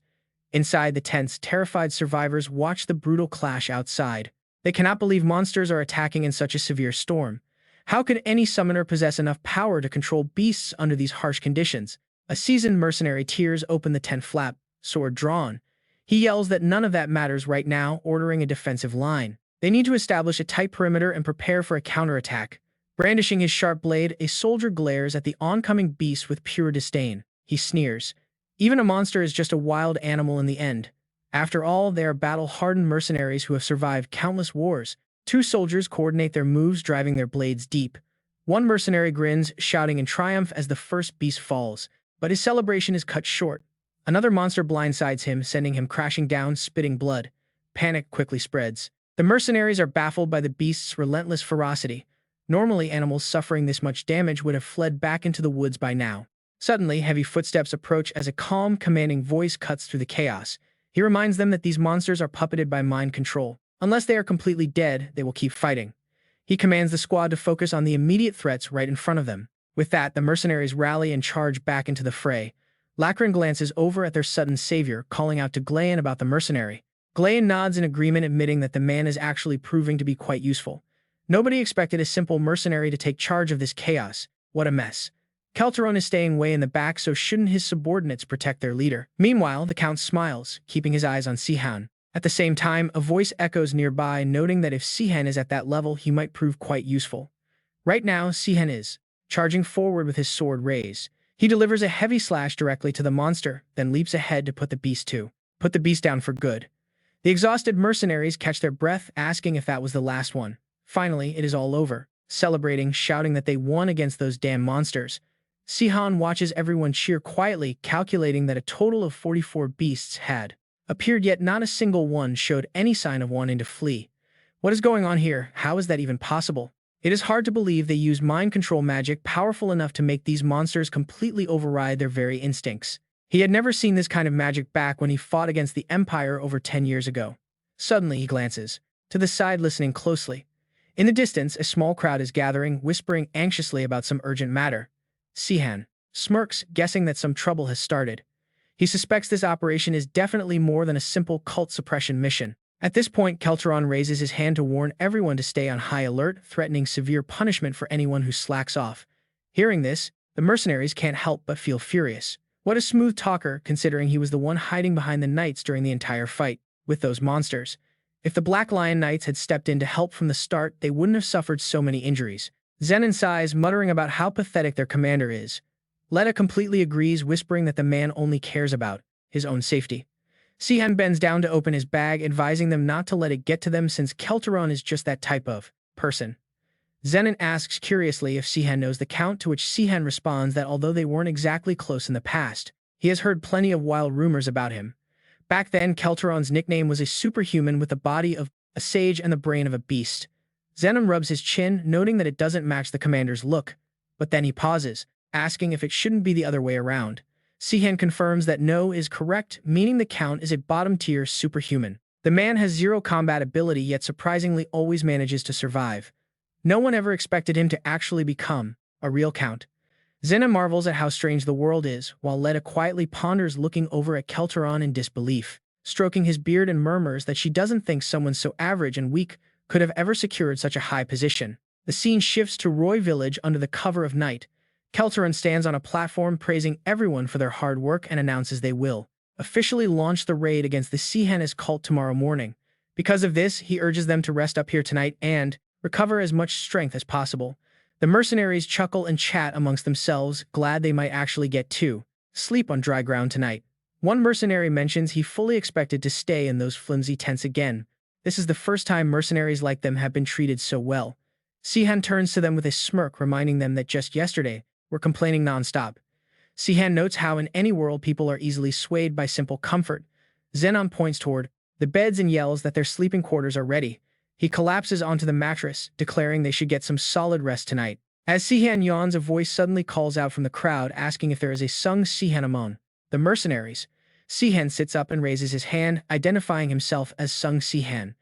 Inside the tents, terrified survivors watch the brutal clash outside. They cannot believe monsters are attacking in such a severe storm. How could any summoner possess enough power to control beasts under these harsh conditions? A seasoned mercenary tears open the tent flap, sword drawn. He yells that none of that matters right now, ordering a defensive line. They need to establish a tight perimeter and prepare for a counterattack. Brandishing his sharp blade, a soldier glares at the oncoming beast with pure disdain. He sneers. Even a monster is just a wild animal in the end. After all, they are battle-hardened mercenaries who have survived countless wars. Two soldiers coordinate their moves, driving their blades deep. One mercenary grins, shouting in triumph as the first beast falls. But his celebration is cut short. Another monster blindsides him, sending him crashing down, spitting blood. Panic quickly spreads. The mercenaries are baffled by the beast's relentless ferocity. Normally, animals suffering this much damage would have fled back into the woods by now. Suddenly, heavy footsteps approach as a calm, commanding voice cuts through the chaos. He reminds them that these monsters are puppeted by mind control. Unless they are completely dead, they will keep fighting. He commands the squad to focus on the immediate threats right in front of them. With that, the mercenaries rally and charge back into the fray. Lachran glances over at their sudden savior, calling out to Glayan about the mercenary. Glayan nods in agreement, admitting that the man is actually proving to be quite useful. Nobody expected a simple mercenary to take charge of this chaos. What a mess. Kelteron is staying way in the back, so shouldn't his subordinates protect their leader? Meanwhile, the Count smiles, keeping his eyes on Sihan. At the same time, a voice echoes nearby, noting that if Sihan is at that level, he might prove quite useful. Right now, Sihan is charging forward with his sword raised. He delivers a heavy slash directly to the monster, then leaps ahead to put the beast down for good. The exhausted mercenaries catch their breath, asking if that was the last one. Finally, it is all over, celebrating, shouting that they won against those damn monsters. Sihan watches everyone cheer quietly, calculating that a total of 44 beasts had appeared, yet not a single one showed any sign of wanting to flee. What is going on here? How is that even possible? It is hard to believe they use mind control magic powerful enough to make these monsters completely override their very instincts. He had never seen this kind of magic back when he fought against the Empire over 10 years ago. Suddenly, he glances to the side, listening closely. In the distance, a small crowd is gathering, whispering anxiously about some urgent matter. Sihan smirks, guessing that some trouble has started. He suspects this operation is definitely more than a simple cult suppression mission. At this point, Kelteron raises his hand to warn everyone to stay on high alert, threatening severe punishment for anyone who slacks off. Hearing this, the mercenaries can't help but feel furious. What a smooth talker, considering he was the one hiding behind the knights during the entire fight with those monsters. If the Black Lion Knights had stepped in to help from the start, they wouldn't have suffered so many injuries. Zenon sighs, muttering about how pathetic their commander is. Letta completely agrees, whispering that the man only cares about his own safety. Sihan bends down to open his bag, advising them not to let it get to them since Kelteron is just that type of person. Zenon asks curiously if Sihan knows the Count, to which Sihan responds that although they weren't exactly close in the past, he has heard plenty of wild rumors about him. Back then, Kelteron's nickname was a superhuman with the body of a sage and the brain of a beast. Zenon rubs his chin, noting that it doesn't match the commander's look, but then he pauses, asking if it shouldn't be the other way around. Sihan confirms that no is correct, meaning the Count is a bottom-tier superhuman. The man has zero combat ability, yet surprisingly always manages to survive. No one ever expected him to actually become a real Count. Zena marvels at how strange the world is, while Letta quietly ponders, looking over at Kelteron in disbelief, stroking his beard and murmurs that she doesn't think someone so average and weak could have ever secured such a high position. The scene shifts to Roy Village under the cover of night. Kelteron stands on a platform praising everyone for their hard work and announces they will officially launch the raid against the Sihan cult tomorrow morning. Because of this, he urges them to rest up here tonight and recover as much strength as possible. The mercenaries chuckle and chat amongst themselves, glad they might actually get to sleep on dry ground tonight. One mercenary mentions he fully expected to stay in those flimsy tents again. This is the first time mercenaries like them have been treated so well. Sihan turns to them with a smirk, reminding them that just yesterday, were complaining nonstop. Sihan notes how in any world people are easily swayed by simple comfort. Zenon points toward the beds and yells that their sleeping quarters are ready. He collapses onto the mattress, declaring they should get some solid rest tonight. As Sihan yawns, a voice suddenly calls out from the crowd, asking if there is a Sung Sihan among the mercenaries. Sihan sits up and raises his hand, identifying himself as Sung Sihan.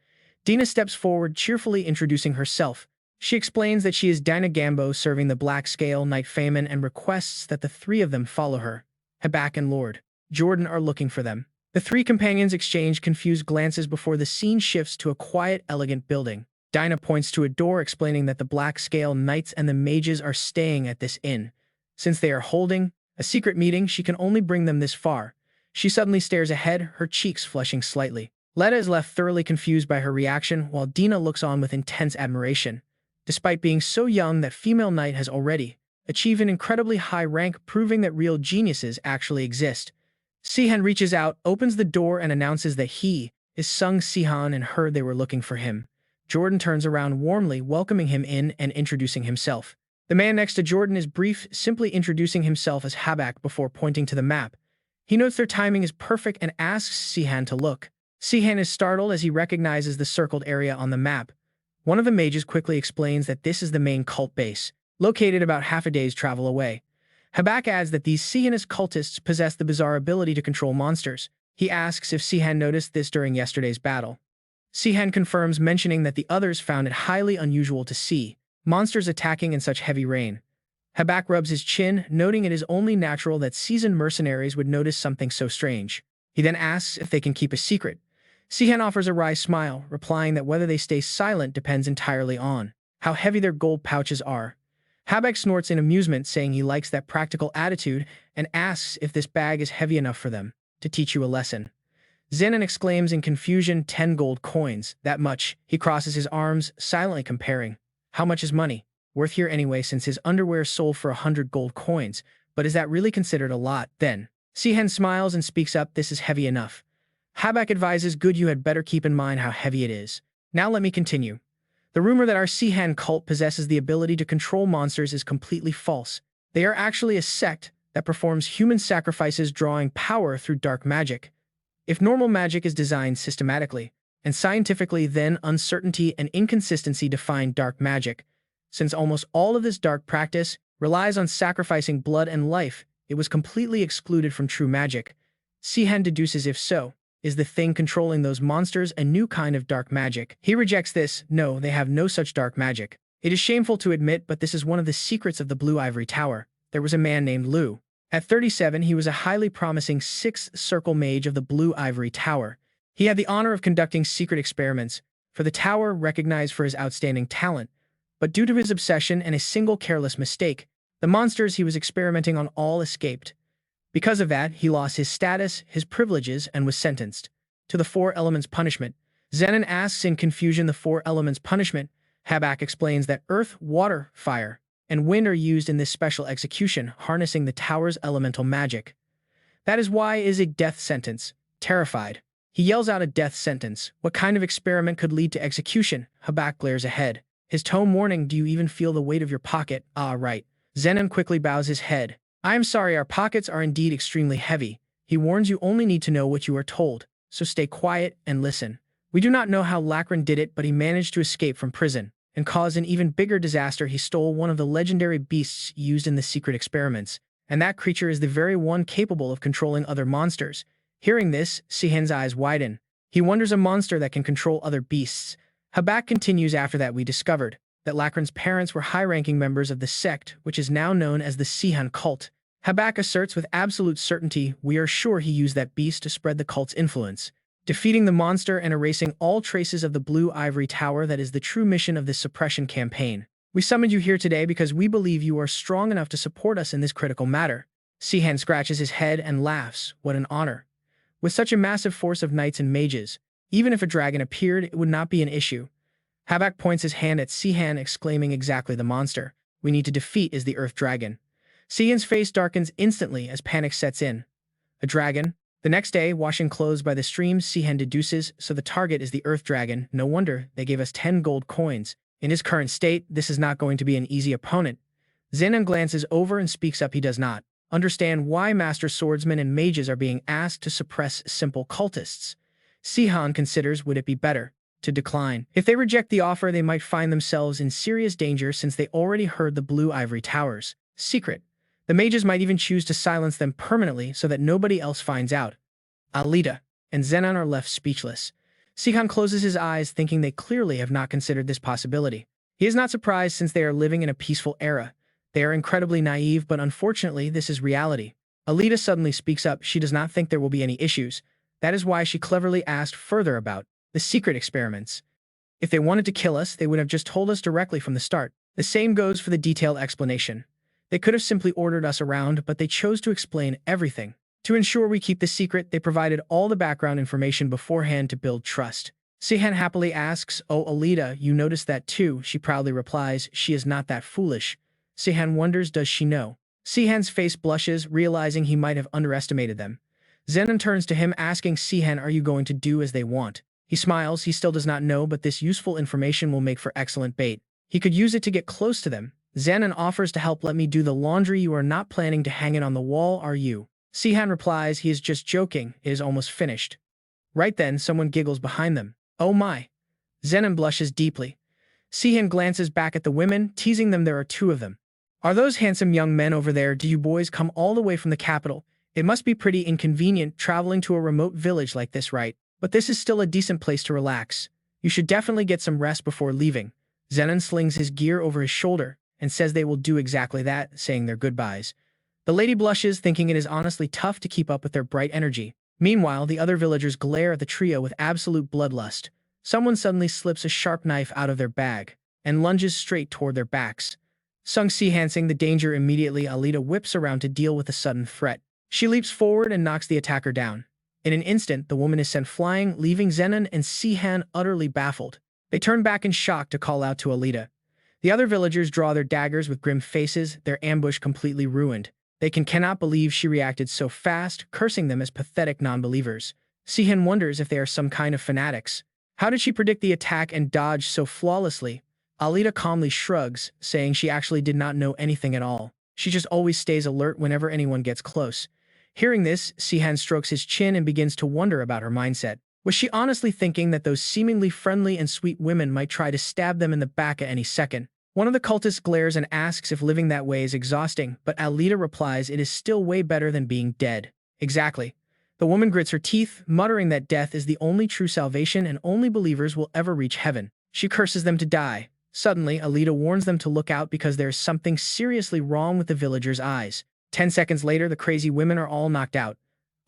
Dina steps forward, cheerfully introducing herself. She explains that she is Dinah Gambo, serving the Black Scale Knight Famine, and requests that the three of them follow her. Habak and Lord Jordan are looking for them. The three companions exchange confused glances before the scene shifts to a quiet, elegant building. Dinah points to a door explaining that the Black Scale Knights and the mages are staying at this inn. Since they are holding a secret meeting, she can only bring them this far. She suddenly stares ahead, her cheeks flushing slightly. Letta is left thoroughly confused by her reaction, while Dina looks on with intense admiration. Despite being so young, that female knight has already achieved an incredibly high rank, proving that real geniuses actually exist. Sihan reaches out, opens the door, and announces that he is Sung Sihan and heard they were looking for him. Jordan turns around warmly, welcoming him in and introducing himself. The man next to Jordan is brief, simply introducing himself as Habak before pointing to the map. He notes their timing is perfect and asks Sihan to look. Sihan is startled as he recognizes the circled area on the map. One of the mages quickly explains that this is the main cult base, located about half a day's travel away. Habak adds that these Sihanist cultists possess the bizarre ability to control monsters. He asks if Sihan noticed this during yesterday's battle. Sihan confirms, mentioning that the others found it highly unusual to see monsters attacking in such heavy rain. Habak rubs his chin, noting it is only natural that seasoned mercenaries would notice something so strange. He then asks if they can keep a secret. Sihan offers a wry smile, replying that whether they stay silent depends entirely on how heavy their gold pouches are. Habak snorts in amusement, saying he likes that practical attitude and asks if this bag is heavy enough for them to teach you a lesson. Zenon exclaims in confusion, 10 gold coins, that much. He crosses his arms, silently comparing. How much is money? Worth here anyway, since his underwear sold for 100 gold coins, but is that really considered a lot? Then Sihan smiles and speaks up, this is heavy enough. Habak advises, good, you had better keep in mind how heavy it is. Now let me continue. The rumor that our Sihan cult possesses the ability to control monsters is completely false. They are actually a sect that performs human sacrifices, drawing power through dark magic. If normal magic is designed systematically and scientifically, then uncertainty and inconsistency define dark magic. Since almost all of this dark practice relies on sacrificing blood and life, it was completely excluded from true magic. Sihan deduces, if so, is the thing controlling those monsters a new kind of dark magic? He rejects this. No, they have no such dark magic. It is shameful to admit, but this is one of the secrets of the Blue Ivory Tower. There was a man named Lu. At 37, he was a highly promising 6th circle mage of the Blue Ivory Tower. He had the honor of conducting secret experiments for the tower, recognized for his outstanding talent. But due to his obsession and a single careless mistake, the monsters he was experimenting on all escaped. Because of that, he lost his status, his privileges, and was sentenced to the 4 elements punishment. Zenon asks in confusion the 4 elements punishment. Habak explains that earth, water, fire, and wind are used in this special execution, harnessing the tower's elemental magic. That is why it is a death sentence. Terrified, he yells out, a death sentence. What kind of experiment could lead to execution? Habak glares ahead, his tone warning, do you even feel the weight of your pocket? Ah, right. Zenon quickly bows his head. I am sorry, our pockets are indeed extremely heavy. He warns you only need to know what you are told, so stay quiet and listen. We do not know how Lachran did it, but he managed to escape from prison and caused an even bigger disaster. He stole one of the legendary beasts used in the secret experiments, and that creature is the very one capable of controlling other monsters. Hearing this, Sihan's eyes widen. He wonders, a monster that can control other beasts. Habak continues, after that we discovered that Lachran's parents were high-ranking members of the sect, which is now known as the Sihan cult. Habak asserts with absolute certainty, we are sure he used that beast to spread the cult's influence, defeating the monster and erasing all traces of the Blue Ivory Tower. That is the true mission of this suppression campaign. We summoned you here today because we believe you are strong enough to support us in this critical matter. Sihan scratches his head and laughs. What an honor. With such a massive force of knights and mages, even if a dragon appeared, it would not be an issue. Habak points his hand at Sihan, exclaiming, exactly the monster we need to defeat is the Earth Dragon. Sihan's face darkens instantly as panic sets in. A dragon? The next day, washing clothes by the stream, Sihan deduces, so the target is the Earth Dragon. No wonder they gave us 10 gold coins. In his current state, this is not going to be an easy opponent. Zenon glances over and speaks up. He does not understand why master swordsmen and mages are being asked to suppress simple cultists. Sihan considers, would it be better to decline? If they reject the offer, they might find themselves in serious danger, since they already heard the Blue Ivory Tower's secret. The mages might even choose to silence them permanently so that nobody else finds out. Alita and Zenon are left speechless. Sihan closes his eyes, thinking they clearly have not considered this possibility. He is not surprised, since they are living in a peaceful era. They are incredibly naive, but unfortunately this is reality. Alita suddenly speaks up. She does not think there will be any issues. That is why she cleverly asked further about the secret experiments. If they wanted to kill us, they would have just told us directly from the start. The same goes for the detailed explanation. They could have simply ordered us around, but they chose to explain everything. To ensure we keep the secret, they provided all the background information beforehand to build trust. Sihan happily asks, "Oh, Alita, you noticed that too?" She proudly replies, "She is not that foolish." Sihan wonders, does she know? Sihan's face blushes, realizing he might have underestimated them. Zenon turns to him asking Sihan, "Are you going to do as they want?" He smiles, he still does not know, but this useful information will make for excellent bait. He could use it to get close to them. Zenon offers to help let me do the laundry. You are not planning to hang it on the wall, are you? Sihan replies he is just joking, it is almost finished. Right then, someone giggles behind them. Oh my! Zenon blushes deeply. Sihan glances back at the women, teasing them there are two of them. Are those handsome young men over there? Do you boys come all the way from the capital? It must be pretty inconvenient traveling to a remote village like this, right? But this is still a decent place to relax. You should definitely get some rest before leaving. Zenon slings his gear over his shoulder and says they will do exactly that, saying their goodbyes. The lady blushes, thinking it is honestly tough to keep up with their bright energy. Meanwhile, the other villagers glare at the trio with absolute bloodlust. Someone suddenly slips a sharp knife out of their bag and lunges straight toward their backs. Sensing the danger immediately, Alita whips around to deal with the sudden threat. She leaps forward and knocks the attacker down. In an instant, the woman is sent flying, leaving Zenon and Sihan utterly baffled. They turn back in shock to call out to Alita. The other villagers draw their daggers with grim faces, their ambush completely ruined. They cannot believe she reacted so fast, cursing them as pathetic non-believers. Sihan wonders if they are some kind of fanatics. How did she predict the attack and dodge so flawlessly? Alita calmly shrugs, saying she actually did not know anything at all. She just always stays alert whenever anyone gets close. Hearing this, Sihan strokes his chin and begins to wonder about her mindset. Was she honestly thinking that those seemingly friendly and sweet women might try to stab them in the back at any second? One of the cultists glares and asks if living that way is exhausting, but Alita replies it is still way better than being dead. Exactly. The woman grits her teeth, muttering that death is the only true salvation and only believers will ever reach heaven. She curses them to die. Suddenly, Alita warns them to look out because there is something seriously wrong with the villagers' eyes. 10 seconds later, the crazy women are all knocked out.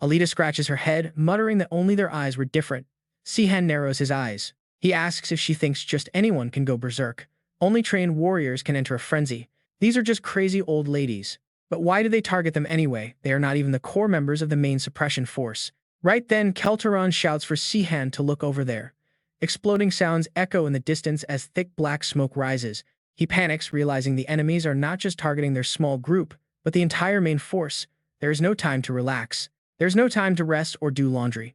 Alita scratches her head, muttering that only their eyes were different. Sihan narrows his eyes. He asks if she thinks just anyone can go berserk. Only trained warriors can enter a frenzy. These are just crazy old ladies. But why do they target them anyway? They are not even the core members of the main suppression force. Right then, Teranor shouts for Sihan to look over there. Exploding sounds echo in the distance as thick black smoke rises. He panics, realizing the enemies are not just targeting their small group, but the entire main force. There is no time to relax. There's no time to rest or do laundry.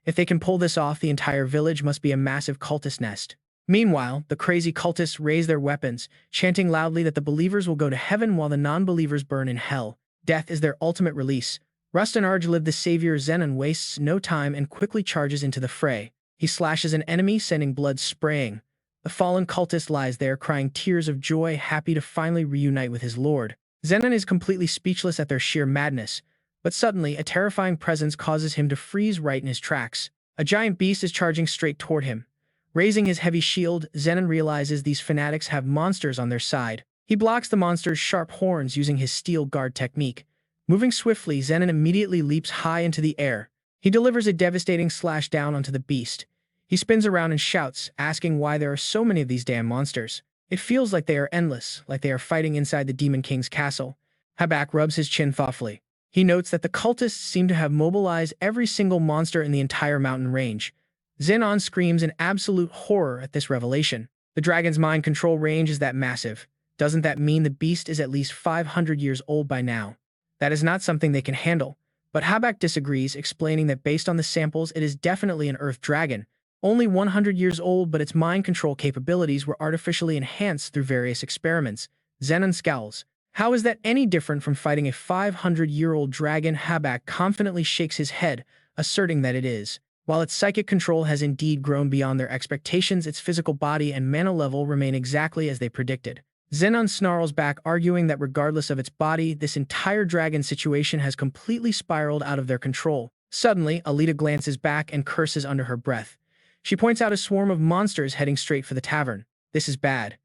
If they can pull this off, the entire village must be a massive cultist nest. Meanwhile, the crazy cultists raise their weapons, chanting loudly that the believers will go to heaven while the non-believers burn in hell. Death is their ultimate release. Rustanarjliv, the savior Zenon, wastes no time and quickly charges into the fray. He slashes an enemy, sending blood spraying. The fallen cultist lies there, crying tears of joy, happy to finally reunite with his lord. Zenon is completely speechless at their sheer madness, but suddenly a terrifying presence causes him to freeze right in his tracks. A giant beast is charging straight toward him. Raising his heavy shield, Zenon realizes these fanatics have monsters on their side. He blocks the monster's sharp horns using his steel guard technique. Moving swiftly, Zenon immediately leaps high into the air. He delivers a devastating slash down onto the beast. He spins around and shouts, asking why there are so many of these damn monsters. It feels like they are endless, like they are fighting inside the Demon King's castle. Habak rubs his chin thoughtfully. He notes that the cultists seem to have mobilized every single monster in the entire mountain range. Zenon screams in absolute horror at this revelation. The dragon's mind control range is that massive. Doesn't that mean the beast is at least 500 years old by now? That is not something they can handle. But Habak disagrees, explaining that based on the samples, it is definitely an earth dragon. Only 100 years old, but its mind control capabilities were artificially enhanced through various experiments. Zenon scowls. How is that any different from fighting a 500-year-old dragon? Habak confidently shakes his head, asserting that it is. While its psychic control has indeed grown beyond their expectations, its physical body and mana level remain exactly as they predicted. Zenon snarls back, arguing that regardless of its body, this entire dragon situation has completely spiraled out of their control. Suddenly, Alita glances back and curses under her breath. She points out a swarm of monsters heading straight for the tavern. This is bad.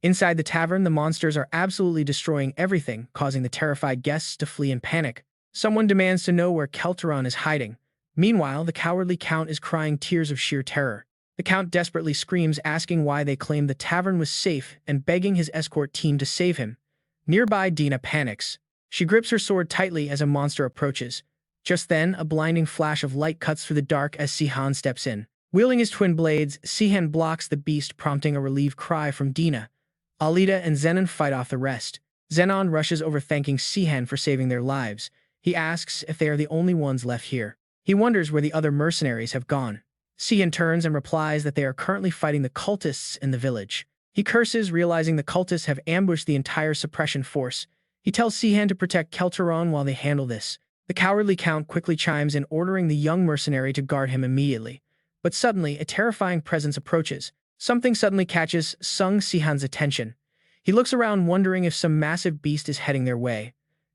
Inside the tavern, the monsters are absolutely destroying everything, causing the terrified guests to flee in panic. Someone demands to know where Teranor is hiding, Meanwhile, the cowardly Count is crying tears of sheer terror. The Count desperately screams, asking why they claimed the tavern was safe and begging his escort team to save him. Nearby, Dina panics. She grips her sword tightly as a monster approaches. Just then, a blinding flash of light cuts through the dark as Sihan steps in. Wielding his twin blades, Sihan blocks the beast, prompting a relieved cry from Dina. Alita and Zenon fight off the rest. Zenon rushes over, thanking Sihan for saving their lives. He asks if they are the only ones left here. He wonders where the other mercenaries have gone. Sihan turns and replies that they are currently fighting the cultists in the village. He curses, realizing the cultists have ambushed the entire suppression force. He tells Sihan to protect Kelteron while they handle this. The cowardly Count quickly chimes in, ordering the young mercenary to guard him immediately. But suddenly, a terrifying presence approaches. Something suddenly catches Sung Sihan's attention. He looks around, wondering if some massive beast is heading their way.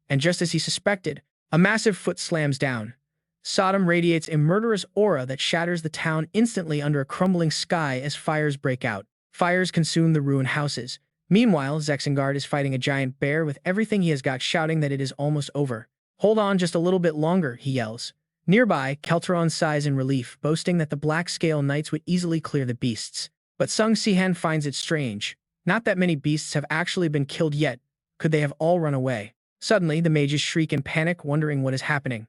And just as he suspected, a massive foot slams down. Sodom radiates a murderous aura that shatters the town instantly under a crumbling sky as fires break out. Fires consume the ruined houses. Meanwhile, Zexengard is fighting a giant bear with everything he has got, shouting that it is almost over. "Hold on just a little bit longer," he yells. Nearby, Kelteron sighs in relief, boasting that the Black Scale Knights would easily clear the beasts. But Sung Sihan finds it strange. Not that many beasts have actually been killed yet. Could they have all run away? Suddenly, the mages shriek in panic, wondering what is happening.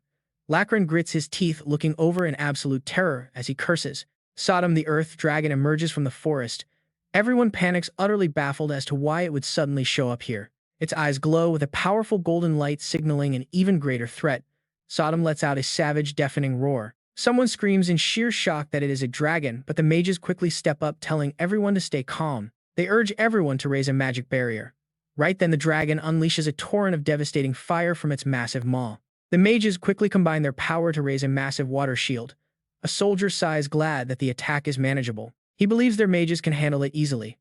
Lacrin grits his teeth, looking over in absolute terror as he curses. Sodom, the Earth Dragon, emerges from the forest. Everyone panics, utterly baffled as to why it would suddenly show up here. Its eyes glow with a powerful golden light, signaling an even greater threat. Sodom lets out a savage, deafening roar. Someone screams in sheer shock that it is a dragon, but the mages quickly step up, telling everyone to stay calm. They urge everyone to raise a magic barrier. Right then, the dragon unleashes a torrent of devastating fire from its massive maw. The mages quickly combine their power to raise a massive water shield. A soldier sighs, glad that the attack is manageable. He believes their mages can handle it easily.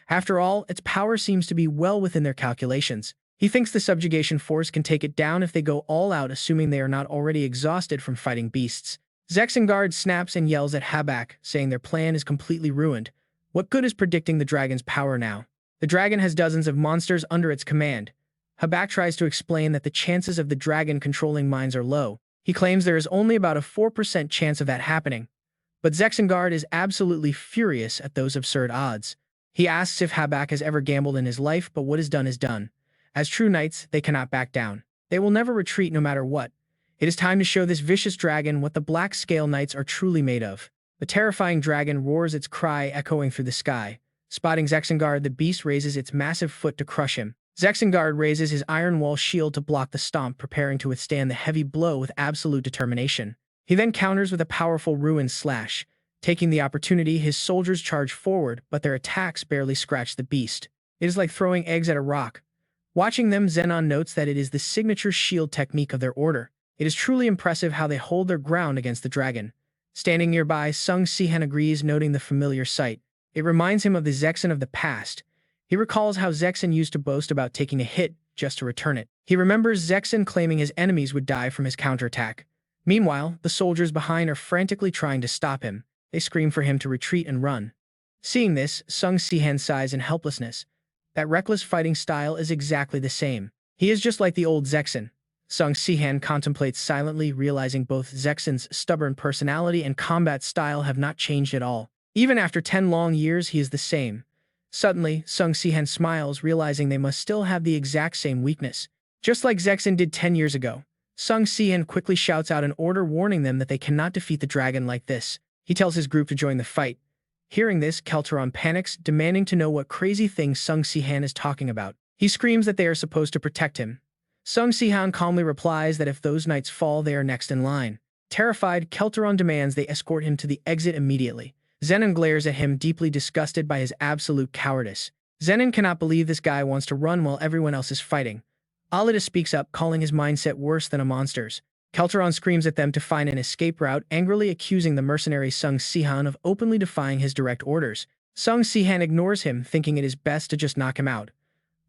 After all, its power seems to be well within their calculations. He thinks the subjugation force can take it down if they go all out, assuming they are not already exhausted from fighting beasts. Zexengard snaps and yells at Habak, saying their plan is completely ruined. What good is predicting the dragon's power now? The dragon has dozens of monsters under its command. Habak tries to explain that the chances of the dragon controlling minds are low. He claims there is only about a 4% chance of that happening. But Zexengard is absolutely furious at those absurd odds. He asks if Habak has ever gambled in his life, but what is done is done. As true knights, they cannot back down. They will never retreat no matter what. It is time to show this vicious dragon what the Black Scale Knights are truly made of. The terrifying dragon roars, its cry echoing through the sky. Spotting Zexengard, the beast raises its massive foot to crush him. Zexengard raises his iron wall shield to block the stomp, preparing to withstand the heavy blow with absolute determination. He then counters with a powerful ruin slash. Taking the opportunity, his soldiers charge forward, but their attacks barely scratch the beast. It is like throwing eggs at a rock. Watching them, Zenon notes that it is the signature shield technique of their order. It is truly impressive how they hold their ground against the dragon. Standing nearby, Sung Sihan agrees, noting the familiar sight. It reminds him of the Zexen of the past. He recalls how Zexen used to boast about taking a hit just to return it. He remembers Zexen claiming his enemies would die from his counterattack. Meanwhile, the soldiers behind are frantically trying to stop him. They scream for him to retreat and run. Seeing this, Sung Sihan sighs in helplessness. That reckless fighting style is exactly the same. He is just like the old Zexen. Sung Sihan contemplates silently, realizing both Zexen's stubborn personality and combat style have not changed at all. Even after 10 long years, he is the same. Suddenly, Sung Sihan smiles, realizing they must still have the exact same weakness. Just like Zexen did 10 years ago. Sung Sihan quickly shouts out an order, warning them that they cannot defeat the dragon like this. He tells his group to join the fight. Hearing this, Kelteron panics, demanding to know what crazy thing Sung Sihan is talking about. He screams that they are supposed to protect him. Sung Sihan calmly replies that if those knights fall, they are next in line. Terrified, Kelteron demands they escort him to the exit immediately. Zenon glares at him, deeply disgusted by his absolute cowardice. Zenon cannot believe this guy wants to run while everyone else is fighting. Alita speaks up, calling his mindset worse than a monster's. Kelteron screams at them to find an escape route, angrily accusing the mercenary Sung Sihan of openly defying his direct orders. Sung Sihan ignores him, thinking it is best to just knock him out.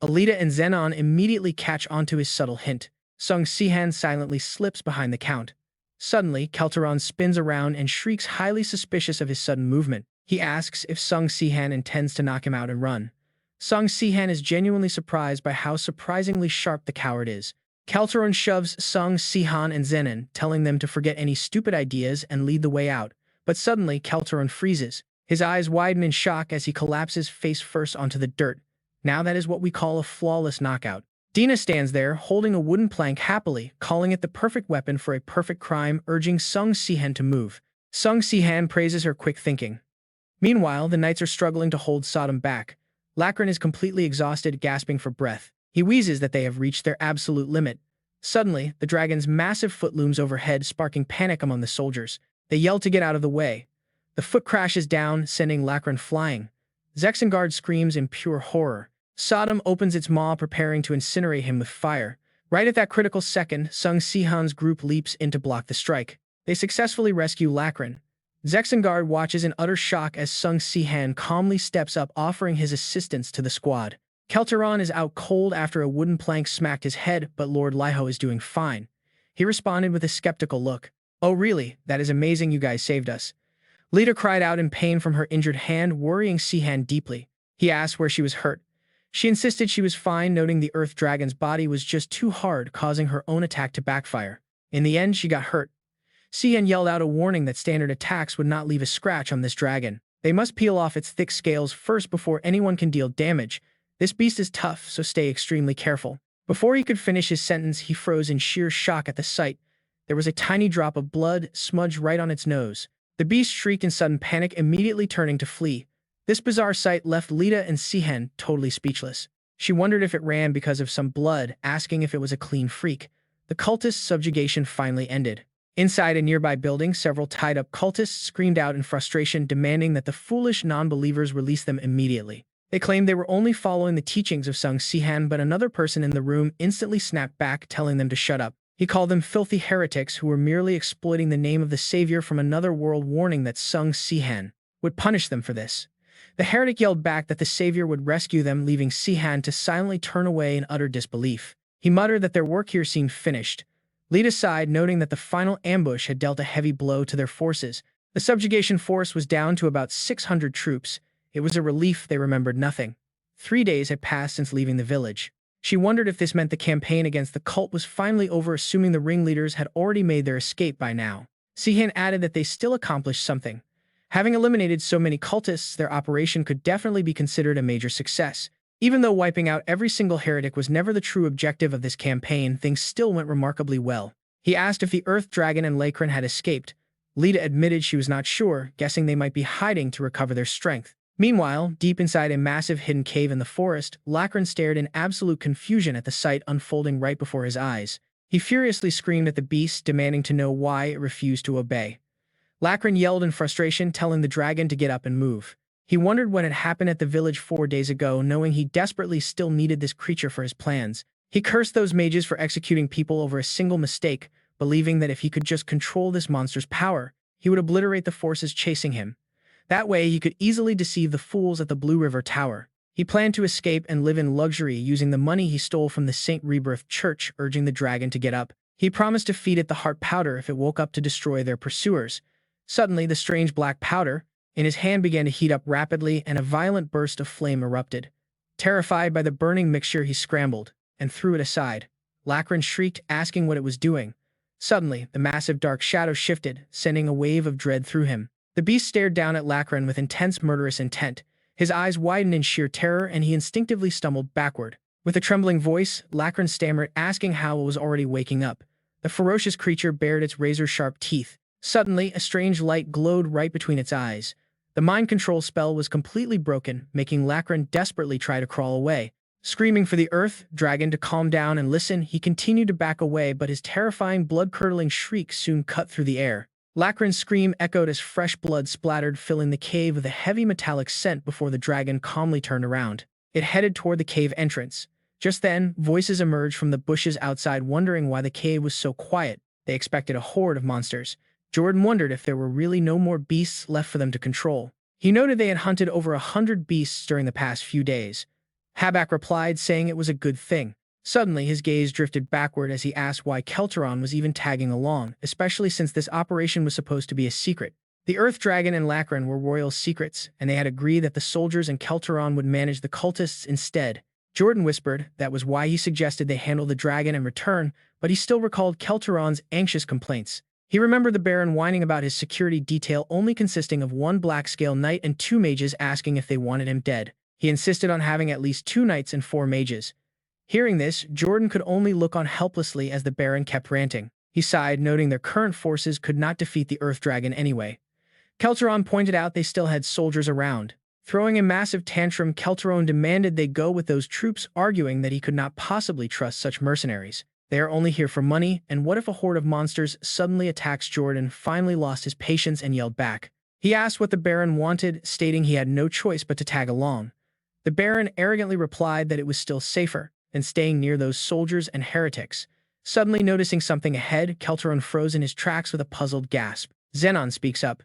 Alita and Zenon immediately catch onto his subtle hint. Sung Sihan silently slips behind the Count. Suddenly, Kelteron spins around and shrieks, highly suspicious of his sudden movement. He asks if Sung Sihan intends to knock him out and run. Sung Sihan is genuinely surprised by how surprisingly sharp the coward is. Calderon shoves Sung, Sihan, and Zenon, telling them to forget any stupid ideas and lead the way out. But suddenly, Calderon freezes. His eyes widen in shock as he collapses face first onto the dirt. Now that is what we call a flawless knockout. Dina stands there, holding a wooden plank happily, calling it the perfect weapon for a perfect crime, urging Sung Sihan to move. Sung Sihan praises her quick thinking. Meanwhile, the knights are struggling to hold Sodom back. Lachlan is completely exhausted, gasping for breath. He wheezes that they have reached their absolute limit. Suddenly, the dragon's massive foot looms overhead, sparking panic among the soldiers. They yell to get out of the way. The foot crashes down, sending Lachlan flying. Zexengard screams in pure horror. Sodom opens its maw, preparing to incinerate him with fire. Right at that critical second, Sung Sihan's group leaps in to block the strike. They successfully rescue Lachlan. Zexengard watches in utter shock as Sung Sihan calmly steps up, offering his assistance to the squad. Kelteron is out cold after a wooden plank smacked his head, but Lord Liho is doing fine. He responded with a skeptical look. "Oh really? That is amazing, you guys saved us." Lita cried out in pain from her injured hand, worrying Sihan deeply. He asked where she was hurt. She insisted she was fine, noting the Earth Dragon's body was just too hard, causing her own attack to backfire. In the end, she got hurt. Sihan yelled out a warning that standard attacks would not leave a scratch on this dragon. They must peel off its thick scales first before anyone can deal damage. This beast is tough, so stay extremely careful. Before he could finish his sentence, he froze in sheer shock at the sight. There was a tiny drop of blood smudged right on its nose. The beast shrieked in sudden panic, immediately turning to flee. This bizarre sight left Lita and Sihan totally speechless. She wondered if it ran because of some blood, asking if it was a clean freak. The cultist's subjugation finally ended. Inside a nearby building, several tied-up cultists screamed out in frustration, demanding that the foolish non-believers release them immediately. They claimed they were only following the teachings of Sung Sihan, but another person in the room instantly snapped back, telling them to shut up. He called them filthy heretics who were merely exploiting the name of the savior from another world, warning that Sung Sihan would punish them for this. The heretic yelled back that the savior would rescue them, leaving Sihan to silently turn away in utter disbelief. He muttered that their work here seemed finished. Lita sighed, noting that the final ambush had dealt a heavy blow to their forces. The subjugation force was down to about 600 troops. It was a relief they remembered nothing. 3 days had passed since leaving the village. She wondered if this meant the campaign against the cult was finally over, assuming the ringleaders had already made their escape by now. Sihan added that they still accomplished something. Having eliminated so many cultists, their operation could definitely be considered a major success. Even though wiping out every single heretic was never the true objective of this campaign, things still went remarkably well. He asked if the Earth Dragon and Lachlan had escaped. Lita admitted she was not sure, guessing they might be hiding to recover their strength. Meanwhile, deep inside a massive hidden cave in the forest, Lachlan stared in absolute confusion at the sight unfolding right before his eyes. He furiously screamed at the beast, demanding to know why it refused to obey. Lachlan yelled in frustration, telling the dragon to get up and move. He wondered what had happened at the village 4 days ago, knowing he desperately still needed this creature for his plans. He cursed those mages for executing people over a single mistake, believing that if he could just control this monster's power, he would obliterate the forces chasing him. That way, he could easily deceive the fools at the Blue River Tower. He planned to escape and live in luxury using the money he stole from the St. Rebirth Church, urging the dragon to get up. He promised to feed it the heart powder if it woke up to destroy their pursuers. Suddenly, the strange black powder in his hand began to heat up rapidly, and a violent burst of flame erupted. Terrified by the burning mixture, he scrambled and threw it aside. Lachlan shrieked, asking what it was doing. Suddenly, the massive dark shadow shifted, sending a wave of dread through him. The beast stared down at Lachlan with intense murderous intent. His eyes widened in sheer terror, and he instinctively stumbled backward. With a trembling voice, Lachlan stammered, asking how it was already waking up. The ferocious creature bared its razor-sharp teeth. Suddenly, a strange light glowed right between its eyes. The mind control spell was completely broken, making Lachlan desperately try to crawl away. Screaming for the Earth Dragon to calm down and listen, he continued to back away, but his terrifying, blood-curdling shriek soon cut through the air. Lachlan's scream echoed as fresh blood splattered, filling the cave with a heavy metallic scent before the dragon calmly turned around. It headed toward the cave entrance. Just then, voices emerged from the bushes outside, wondering why the cave was so quiet. They expected a horde of monsters. Jordan wondered if there were really no more beasts left for them to control. He noted they had hunted over 100 beasts during the past few days. Habak replied, saying it was a good thing. Suddenly, his gaze drifted backward as he asked why Kelteron was even tagging along, especially since this operation was supposed to be a secret. The Earth Dragon and Lachlan were royal secrets, and they had agreed that the soldiers and Kelteron would manage the cultists instead. Jordan whispered that was why he suggested they handle the dragon and return, but he still recalled Kelteron's anxious complaints. He remembered the Baron whining about his security detail only consisting of one black-scale knight and 2 mages asking if they wanted him dead. He insisted on having at least 2 knights and 4 mages. Hearing this, Jordan could only look on helplessly as the Baron kept ranting. He sighed, noting their current forces could not defeat the Earth Dragon anyway. Kelteron pointed out they still had soldiers around. Throwing a massive tantrum, Kelteron demanded they go with those troops, arguing that he could not possibly trust such mercenaries. They are only here for money, and what if a horde of monsters suddenly attacks? Jordan finally lost his patience and yelled back. He asked what the Baron wanted, stating he had no choice but to tag along. The Baron arrogantly replied that it was still safer than staying near those soldiers and heretics. Suddenly noticing something ahead, Kelteron froze in his tracks with a puzzled gasp. Xenon speaks up.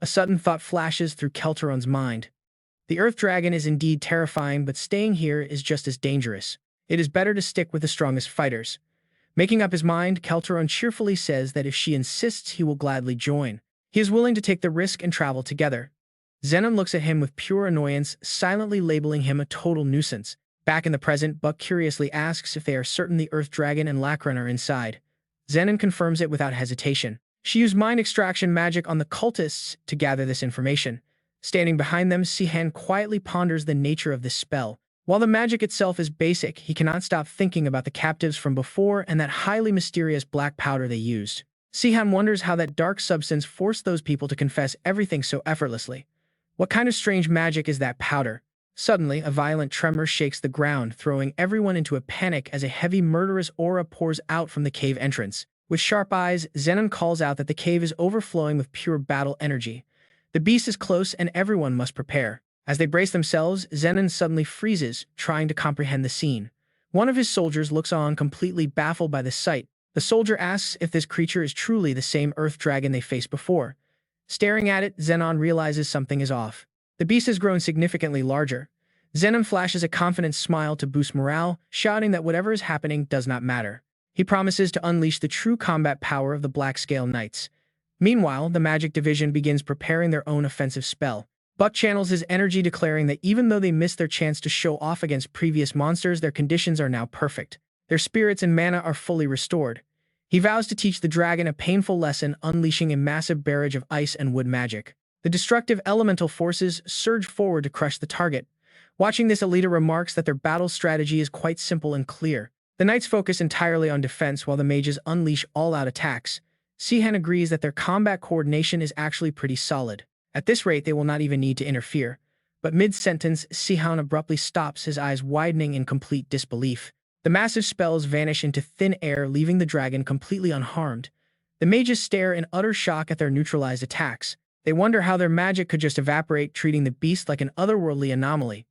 A sudden thought flashes through Kelteron's mind. The Earth Dragon is indeed terrifying, but staying here is just as dangerous. It is better to stick with the strongest fighters. Making up his mind, Kelteron cheerfully says that if she insists, he will gladly join. He is willing to take the risk and travel together. Xenon looks at him with pure annoyance, silently labeling him a total nuisance. Back in the present, Buck curiously asks if they are certain the Earth Dragon and Lacron are inside. Xenon confirms it without hesitation. She used mind extraction magic on the cultists to gather this information. Standing behind them, Sihan quietly ponders the nature of this spell. While the magic itself is basic, he cannot stop thinking about the captives from before and that highly mysterious black powder they used. Sihan wonders how that dark substance forced those people to confess everything so effortlessly. What kind of strange magic is that powder? Suddenly, a violent tremor shakes the ground, throwing everyone into a panic as a heavy, murderous aura pours out from the cave entrance. With sharp eyes, Xenon calls out that the cave is overflowing with pure battle energy. The beast is close and everyone must prepare. As they brace themselves, Xenon suddenly freezes, trying to comprehend the scene. One of his soldiers looks on, completely baffled by the sight. The soldier asks if this creature is truly the same Earth Dragon they faced before. Staring at it, Xenon realizes something is off. The beast has grown significantly larger. Xenon flashes a confident smile to boost morale, shouting that whatever is happening does not matter. He promises to unleash the true combat power of the Black Scale Knights. Meanwhile, the Magic Division begins preparing their own offensive spell. Buck channels his energy, declaring that even though they missed their chance to show off against previous monsters, their conditions are now perfect. Their spirits and mana are fully restored. He vows to teach the dragon a painful lesson, unleashing a massive barrage of ice and wood magic. The destructive elemental forces surge forward to crush the target. Watching this, Alita remarks that their battle strategy is quite simple and clear. The knights focus entirely on defense while the mages unleash all-out attacks. Sihan agrees that their combat coordination is actually pretty solid. At this rate, they will not even need to interfere. But mid-sentence, Sihan abruptly stops, his eyes widening in complete disbelief. The massive spells vanish into thin air, leaving the dragon completely unharmed. The mages stare in utter shock at their neutralized attacks. They wonder how their magic could just evaporate, treating the beast like an otherworldly anomaly.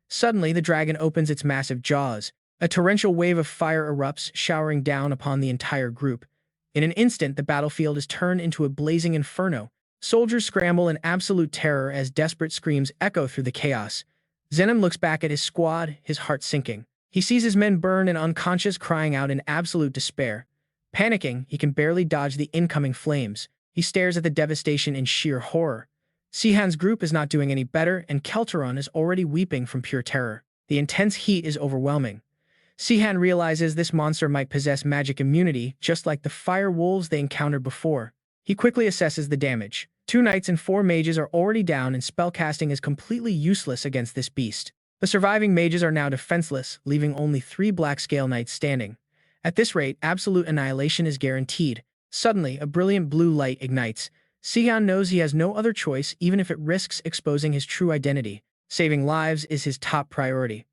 Suddenly, the dragon opens its massive jaws. A torrential wave of fire erupts, showering down upon the entire group. In an instant, the battlefield is turned into a blazing inferno. Soldiers scramble in absolute terror as desperate screams echo through the chaos. Xenon looks back at his squad, his heart sinking. He sees his men burn and unconscious, crying out in absolute despair. Panicking, he can barely dodge the incoming flames. He stares at the devastation in sheer horror. Sihan's group is not doing any better, and Kelteron is already weeping from pure terror. The intense heat is overwhelming. Sihan realizes this monster might possess magic immunity, just like the fire wolves they encountered before. He quickly assesses the damage. 2 knights and 4 mages are already down, and spellcasting is completely useless against this beast. The surviving mages are now defenseless, leaving only 3 Black Scale Knights standing. At this rate, absolute annihilation is guaranteed. Suddenly, a brilliant blue light ignites. Sihan knows he has no other choice, even if it risks exposing his true identity. Saving lives is his top priority.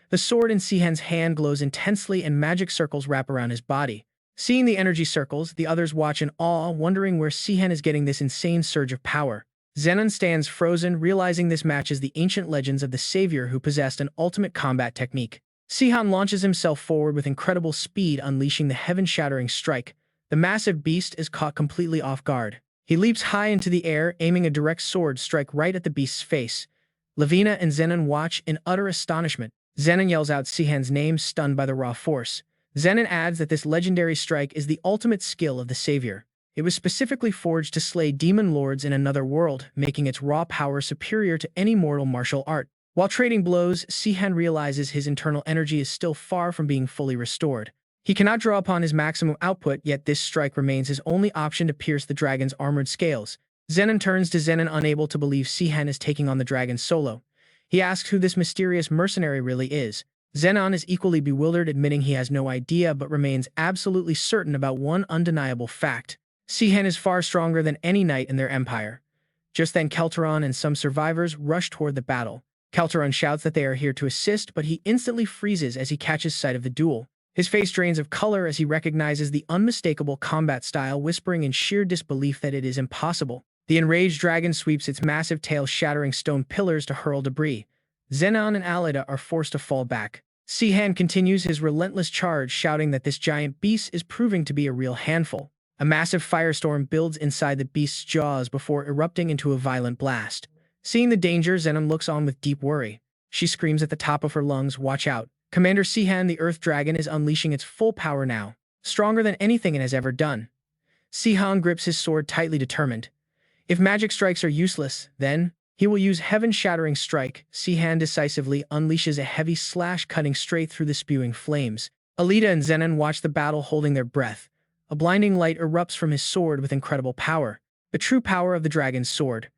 The sword in Sihan's hand glows intensely and magic circles wrap around his body. Seeing the energy circles, the others watch in awe, wondering where Sihan is getting this insane surge of power. Xenon stands frozen, realizing this matches the ancient legends of the savior who possessed an ultimate combat technique. Sihan launches himself forward with incredible speed, unleashing the heaven-shattering strike. The massive beast is caught completely off guard. He leaps high into the air, aiming a direct sword strike right at the beast's face. Lavina and Xenon watch in utter astonishment. Xenon yells out Sihan's name, stunned by the raw force. Xenon adds that this legendary strike is the ultimate skill of the savior. It was specifically forged to slay demon lords in another world, making its raw power superior to any mortal martial art. While trading blows, Sihan realizes his internal energy is still far from being fully restored. He cannot draw upon his maximum output, yet this strike remains his only option to pierce the dragon's armored scales. Zenon turns to Zenon, unable to believe Sihan is taking on the dragon solo. He asks who this mysterious mercenary really is. Zenon is equally bewildered, admitting he has no idea, but remains absolutely certain about one undeniable fact. Sihan is far stronger than any knight in their empire. Just then, Kelteron and some survivors rush toward the battle. Kelteron shouts that they are here to assist, but he instantly freezes as he catches sight of the duel. His face drains of color as he recognizes the unmistakable combat style, whispering in sheer disbelief that it is impossible. The enraged dragon sweeps its massive tail, shattering stone pillars to hurl debris. Zenon and Alita are forced to fall back. Sihan continues his relentless charge, shouting that this giant beast is proving to be a real handful. A massive firestorm builds inside the beast's jaws before erupting into a violent blast. Seeing the danger, Zenon looks on with deep worry. She screams at the top of her lungs, "Watch out! Commander Sihan, the Earth Dragon, is unleashing its full power now, stronger than anything it has ever done." Sihan grips his sword tightly, determined. If magic strikes are useless, then he will use heaven-shattering strike. Sihan decisively unleashes a heavy slash, cutting straight through the spewing flames. Alita and Zenon watch the battle, holding their breath. A blinding light erupts from his sword with incredible power. The true power of the dragon's sword.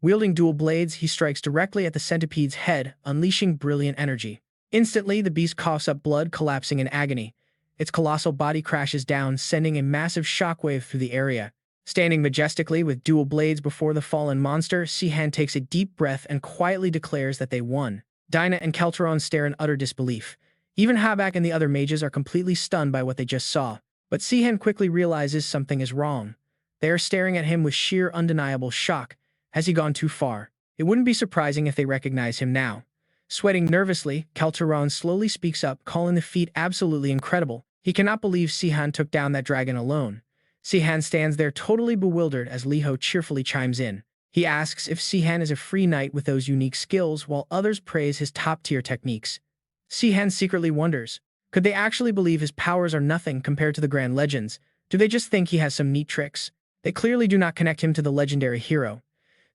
Wielding dual blades, he strikes directly at the centipede's head, unleashing brilliant energy. Instantly, the beast coughs up blood, collapsing in agony. Its colossal body crashes down, sending a massive shockwave through the area. Standing majestically with dual blades before the fallen monster, Sihan takes a deep breath and quietly declares that they won. Dinah and Kelteron stare in utter disbelief. Even Habak and the other mages are completely stunned by what they just saw. But Sihan quickly realizes something is wrong. They are staring at him with sheer undeniable shock. Has he gone too far? It wouldn't be surprising if they recognize him now. Sweating nervously, Kelteron slowly speaks up, calling the feat absolutely incredible. He cannot believe Sihan took down that dragon alone. Sihan stands there totally bewildered as Liho cheerfully chimes in. He asks if Sihan is a free knight with those unique skills, while others praise his top-tier techniques. Sihan secretly wonders, could they actually believe his powers are nothing compared to the Grand Legends? Do they just think he has some neat tricks? They clearly do not connect him to the legendary hero.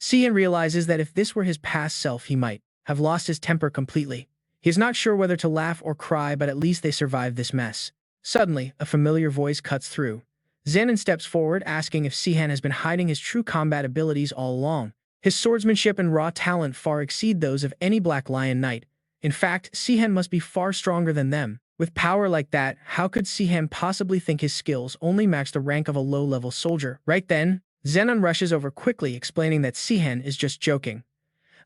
Sihan realizes that if this were his past self, he might have lost his temper completely. He is not sure whether to laugh or cry, but at least they survived this mess. Suddenly, a familiar voice cuts through. Zenon steps forward, asking if Sihan has been hiding his true combat abilities all along. His swordsmanship and raw talent far exceed those of any Black Lion Knight. In fact, Sihan must be far stronger than them. With power like that, how could Sihan possibly think his skills only match the rank of a low-level soldier? Right then, Zenon rushes over quickly, explaining that Sihan is just joking.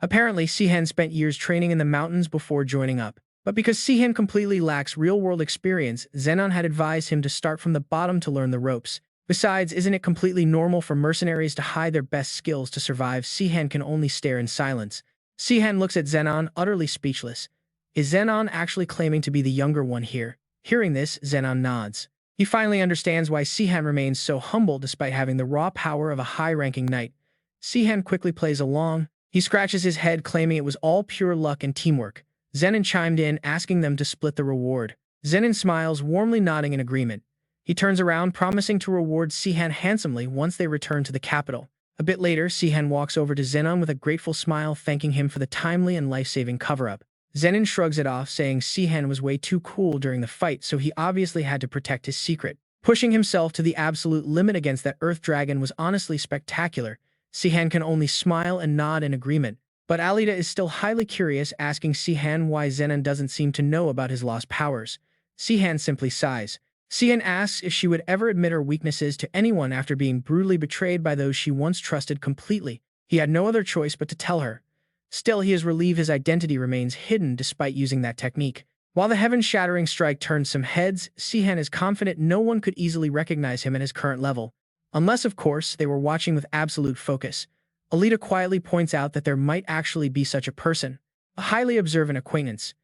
Apparently, Sihan spent years training in the mountains before joining up. But because Sihan completely lacks real-world experience, Zenon had advised him to start from the bottom to learn the ropes. Besides, isn't it completely normal for mercenaries to hide their best skills to survive? Sihan can only stare in silence. Sihan looks at Zenon, utterly speechless. Is Zenon actually claiming to be the younger one here? Hearing this, Zenon nods. He finally understands why Sihan remains so humble despite having the raw power of a high-ranking knight. Sihan quickly plays along. He scratches his head, claiming it was all pure luck and teamwork. Zenon chimed in, asking them to split the reward. Zenon smiles, warmly nodding in agreement. He turns around, promising to reward Sihan handsomely once they return to the capital. A bit later, Sihan walks over to Zenon with a grateful smile, thanking him for the timely and life-saving cover-up. Zenon shrugs it off, saying Sihan was way too cool during the fight, so he obviously had to protect his secret. Pushing himself to the absolute limit against that Earth Dragon was honestly spectacular. Sihan can only smile and nod in agreement. But Alita is still highly curious, asking Sihan why Zenon doesn't seem to know about his lost powers. Sihan simply sighs. Sihan asks if she would ever admit her weaknesses to anyone after being brutally betrayed by those she once trusted completely. He had no other choice but to tell her. Still, he is relieved his identity remains hidden despite using that technique. While the heaven-shattering strike turned some heads, Sihan is confident no one could easily recognize him at his current level. Unless, of course, they were watching with absolute focus. Alita quietly points out that there might actually be such a person, a highly observant acquaintance.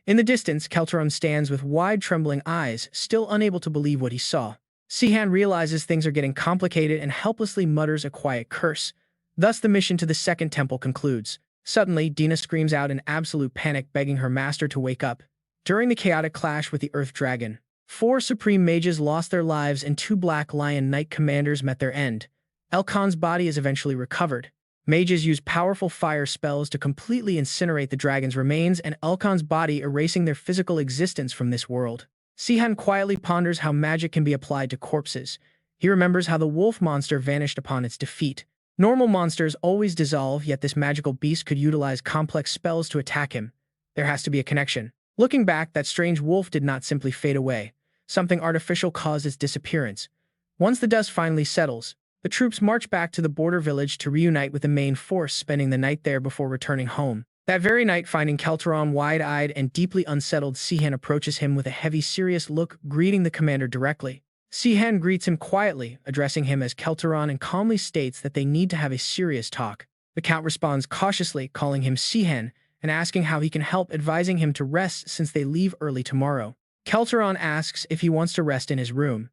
In the distance, Kelteron stands with wide, trembling eyes, still unable to believe what he saw. Sihan realizes things are getting complicated and helplessly mutters a quiet curse. Thus, the mission to the second temple concludes. Suddenly, Dina screams out in absolute panic, begging her master to wake up. During the chaotic clash with the Earth Dragon, 4 Supreme Mages lost their lives and 2 Black Lion Knight commanders met their end. Elkon's body is eventually recovered. Mages use powerful fire spells to completely incinerate the dragon's remains and Elkon's body, erasing their physical existence from this world. Sihan quietly ponders how magic can be applied to corpses. He remembers how the wolf monster vanished upon its defeat. Normal monsters always dissolve, yet this magical beast could utilize complex spells to attack him. There has to be a connection. Looking back, that strange wolf did not simply fade away. Something artificial caused its disappearance. Once the dust finally settles, the troops march back to the border village to reunite with the main force, spending the night there before returning home. That very night, finding Kelteron wide-eyed and deeply unsettled, Sihan approaches him with a heavy, serious look, greeting the commander directly. Sihan greets him quietly, addressing him as Kelteron, and calmly states that they need to have a serious talk. The Count responds cautiously, calling him Sihan, and asking how he can help, advising him to rest since they leave early tomorrow. Kelteron asks if he wants to rest in his room.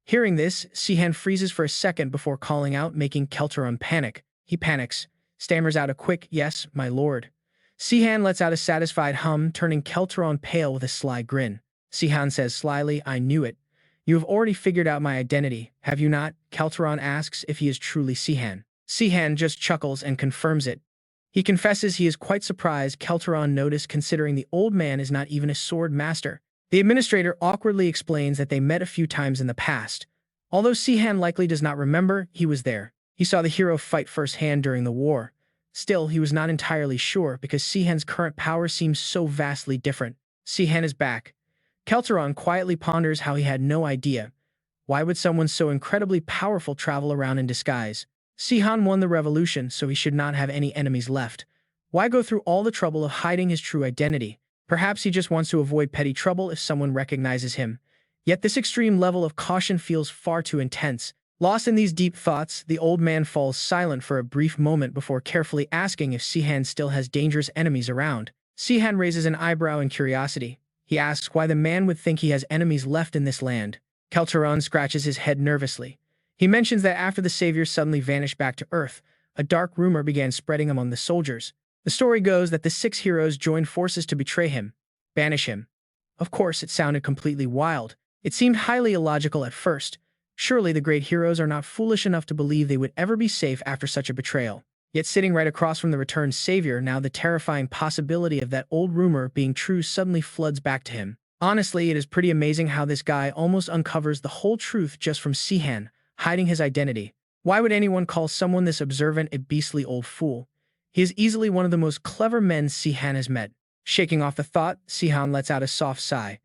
Hearing this, Sihan freezes for a second before calling out, making Kelteron panic. He panics, stammers out a quick, "Yes, my lord." Sihan lets out a satisfied hum, turning Kelteron pale with a sly grin. Sihan says slyly, "I knew it. You have already figured out my identity, have you not?" Kelteron asks if he is truly Sihan. Sihan just chuckles and confirms it. He confesses he is quite surprised Kelteron noticed, considering the old man is not even a sword master. The administrator awkwardly explains that they met a few times in the past. Although Sihan likely does not remember, he was there. He saw the hero fight firsthand during the war. Still, he was not entirely sure because Sihan's current power seems so vastly different. Sihan is back. Kelteron quietly ponders how he had no idea. Why would someone so incredibly powerful travel around in disguise? Sihan won the revolution, so he should not have any enemies left. Why go through all the trouble of hiding his true identity? Perhaps he just wants to avoid petty trouble if someone recognizes him. Yet this extreme level of caution feels far too intense. Lost in these deep thoughts, the old man falls silent for a brief moment before carefully asking if Sihan still has dangerous enemies around. Sihan raises an eyebrow in curiosity. He asks why the man would think he has enemies left in this land. Kelteron scratches his head nervously. He mentions that after the savior suddenly vanished back to Earth, a dark rumor began spreading among the soldiers. The story goes that the 6 heroes joined forces to betray him, banish him. Of course, it sounded completely wild. It seemed highly illogical at first. Surely the great heroes are not foolish enough to believe they would ever be safe after such a betrayal. Yet sitting right across from the returned savior, now the terrifying possibility of that old rumor being true suddenly floods back to him. Honestly, it is pretty amazing how this guy almost uncovers the whole truth just from Sihan, hiding his identity. Why would anyone call someone this observant a beastly old fool? He is easily one of the most clever men Sihan has met. Shaking off the thought, Sihan lets out a soft sigh.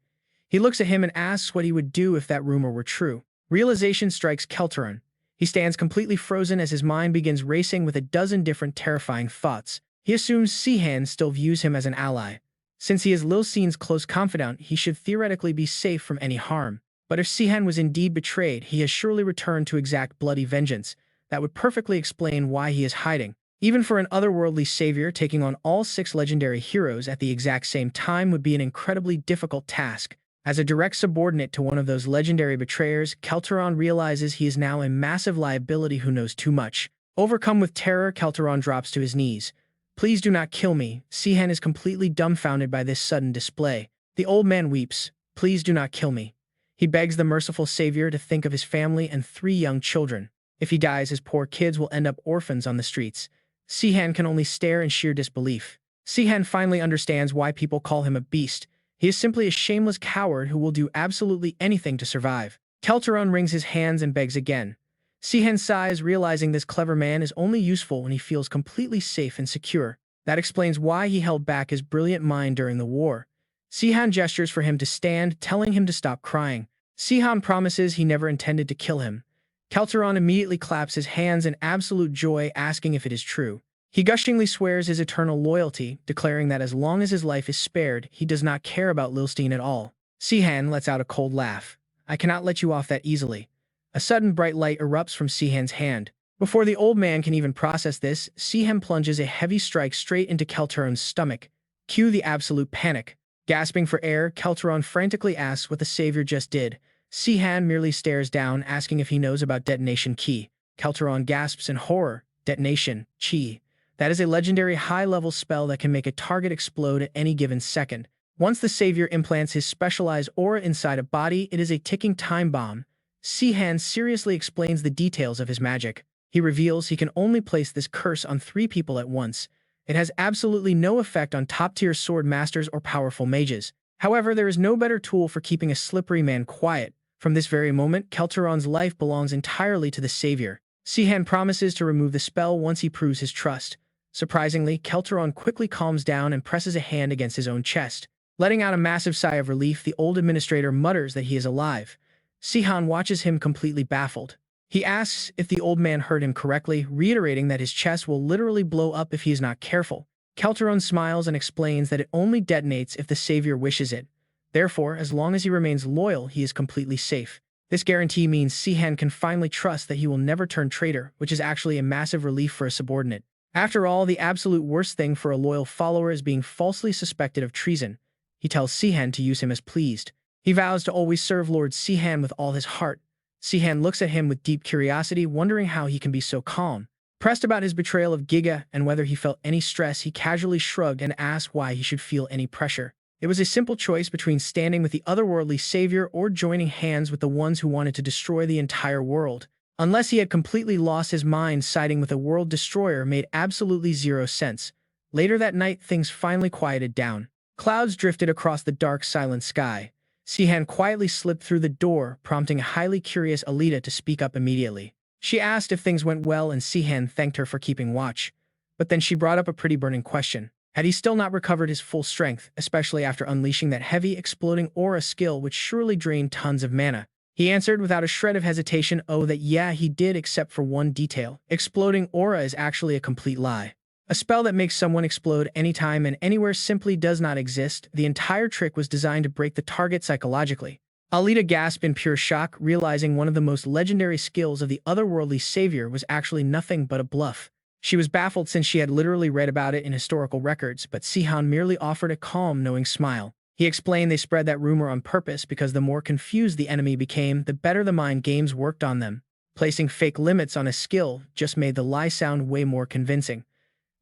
He looks at him and asks what he would do if that rumor were true. Realization strikes Kelteron. He stands completely frozen as his mind begins racing with a dozen different terrifying thoughts. He assumes Sihan still views him as an ally. Since he is Lil Sin's close confidant, he should theoretically be safe from any harm. But if Sihan was indeed betrayed, he has surely returned to exact bloody vengeance. That would perfectly explain why he is hiding. Even for an otherworldly savior, taking on all 6 legendary heroes at the exact same time would be an incredibly difficult task. As a direct subordinate to one of those legendary betrayers, Kelteron realizes he is now a massive liability who knows too much. Overcome with terror, Kelteron drops to his knees. "Please do not kill me." Sihan is completely dumbfounded by this sudden display. The old man weeps. "Please do not kill me." He begs the merciful savior to think of his family and 3 young children. If he dies, his poor kids will end up orphans on the streets. Sihan can only stare in sheer disbelief. Sihan finally understands why people call him a beast. He is simply a shameless coward who will do absolutely anything to survive. Kelteron wrings his hands and begs again. Sihan sighs, realizing this clever man is only useful when he feels completely safe and secure. That explains why he held back his brilliant mind during the war. Sihan gestures for him to stand, telling him to stop crying. Sihan promises he never intended to kill him. Kelteron immediately claps his hands in absolute joy, asking if it is true. He gushingly swears his eternal loyalty, declaring that as long as his life is spared, he does not care about Lilstein at all. Sihan lets out a cold laugh. "I cannot let you off that easily." A sudden bright light erupts from Sihan's hand. Before the old man can even process this, Sihan plunges a heavy strike straight into Kelteron's stomach. Cue the absolute panic. Gasping for air, Kelteron frantically asks what the savior just did. Sihan merely stares down, asking if he knows about detonation key. Kelteron gasps in horror. Detonation chi. That is a legendary high-level spell that can make a target explode at any given second. Once the savior implants his specialized aura inside a body, it is a ticking time bomb. Sihan seriously explains the details of his magic. He reveals he can only place this curse on 3 people at once. It has absolutely no effect on top-tier sword masters or powerful mages. However, there is no better tool for keeping a slippery man quiet. From this very moment, Kelteron's life belongs entirely to the savior. Sihan promises to remove the spell once he proves his trust. Surprisingly, Kelteron quickly calms down and presses a hand against his own chest. Letting out a massive sigh of relief, the old administrator mutters that he is alive. Sihan watches him completely baffled. He asks if the old man heard him correctly, reiterating that his chest will literally blow up if he is not careful. Kelteron smiles and explains that it only detonates if the savior wishes it. Therefore, as long as he remains loyal, he is completely safe. This guarantee means Sihan can finally trust that he will never turn traitor, which is actually a massive relief for a subordinate. After all, the absolute worst thing for a loyal follower is being falsely suspected of treason. He tells Sihan to use him as pleased. He vows to always serve Lord Sihan with all his heart. Sihan looks at him with deep curiosity, wondering how he can be so calm. Pressed about his betrayal of Giga and whether he felt any stress, he casually shrugged and asked why he should feel any pressure. It was a simple choice between standing with the otherworldly savior or joining hands with the ones who wanted to destroy the entire world. Unless he had completely lost his mind, siding with a world destroyer made absolutely zero sense. Later that night, things finally quieted down. Clouds drifted across the dark, silent sky. Sihan quietly slipped through the door, prompting a highly curious Alita to speak up immediately. She asked if things went well, and Sihan thanked her for keeping watch. But then she brought up a pretty burning question. Had he still not recovered his full strength, especially after unleashing that heavy, exploding aura skill which surely drained tons of mana? He answered without a shred of hesitation, oh, that yeah, he did, except for one detail. Exploding aura is actually a complete lie. A spell that makes someone explode anytime and anywhere simply does not exist. The entire trick was designed to break the target psychologically. Alita gasped in pure shock, realizing one of the most legendary skills of the otherworldly savior was actually nothing but a bluff. She was baffled since she had literally read about it in historical records, but Sihan merely offered a calm, knowing smile. He explained they spread that rumor on purpose because the more confused the enemy became, the better the mind games worked on them. Placing fake limits on a skill just made the lie sound way more convincing.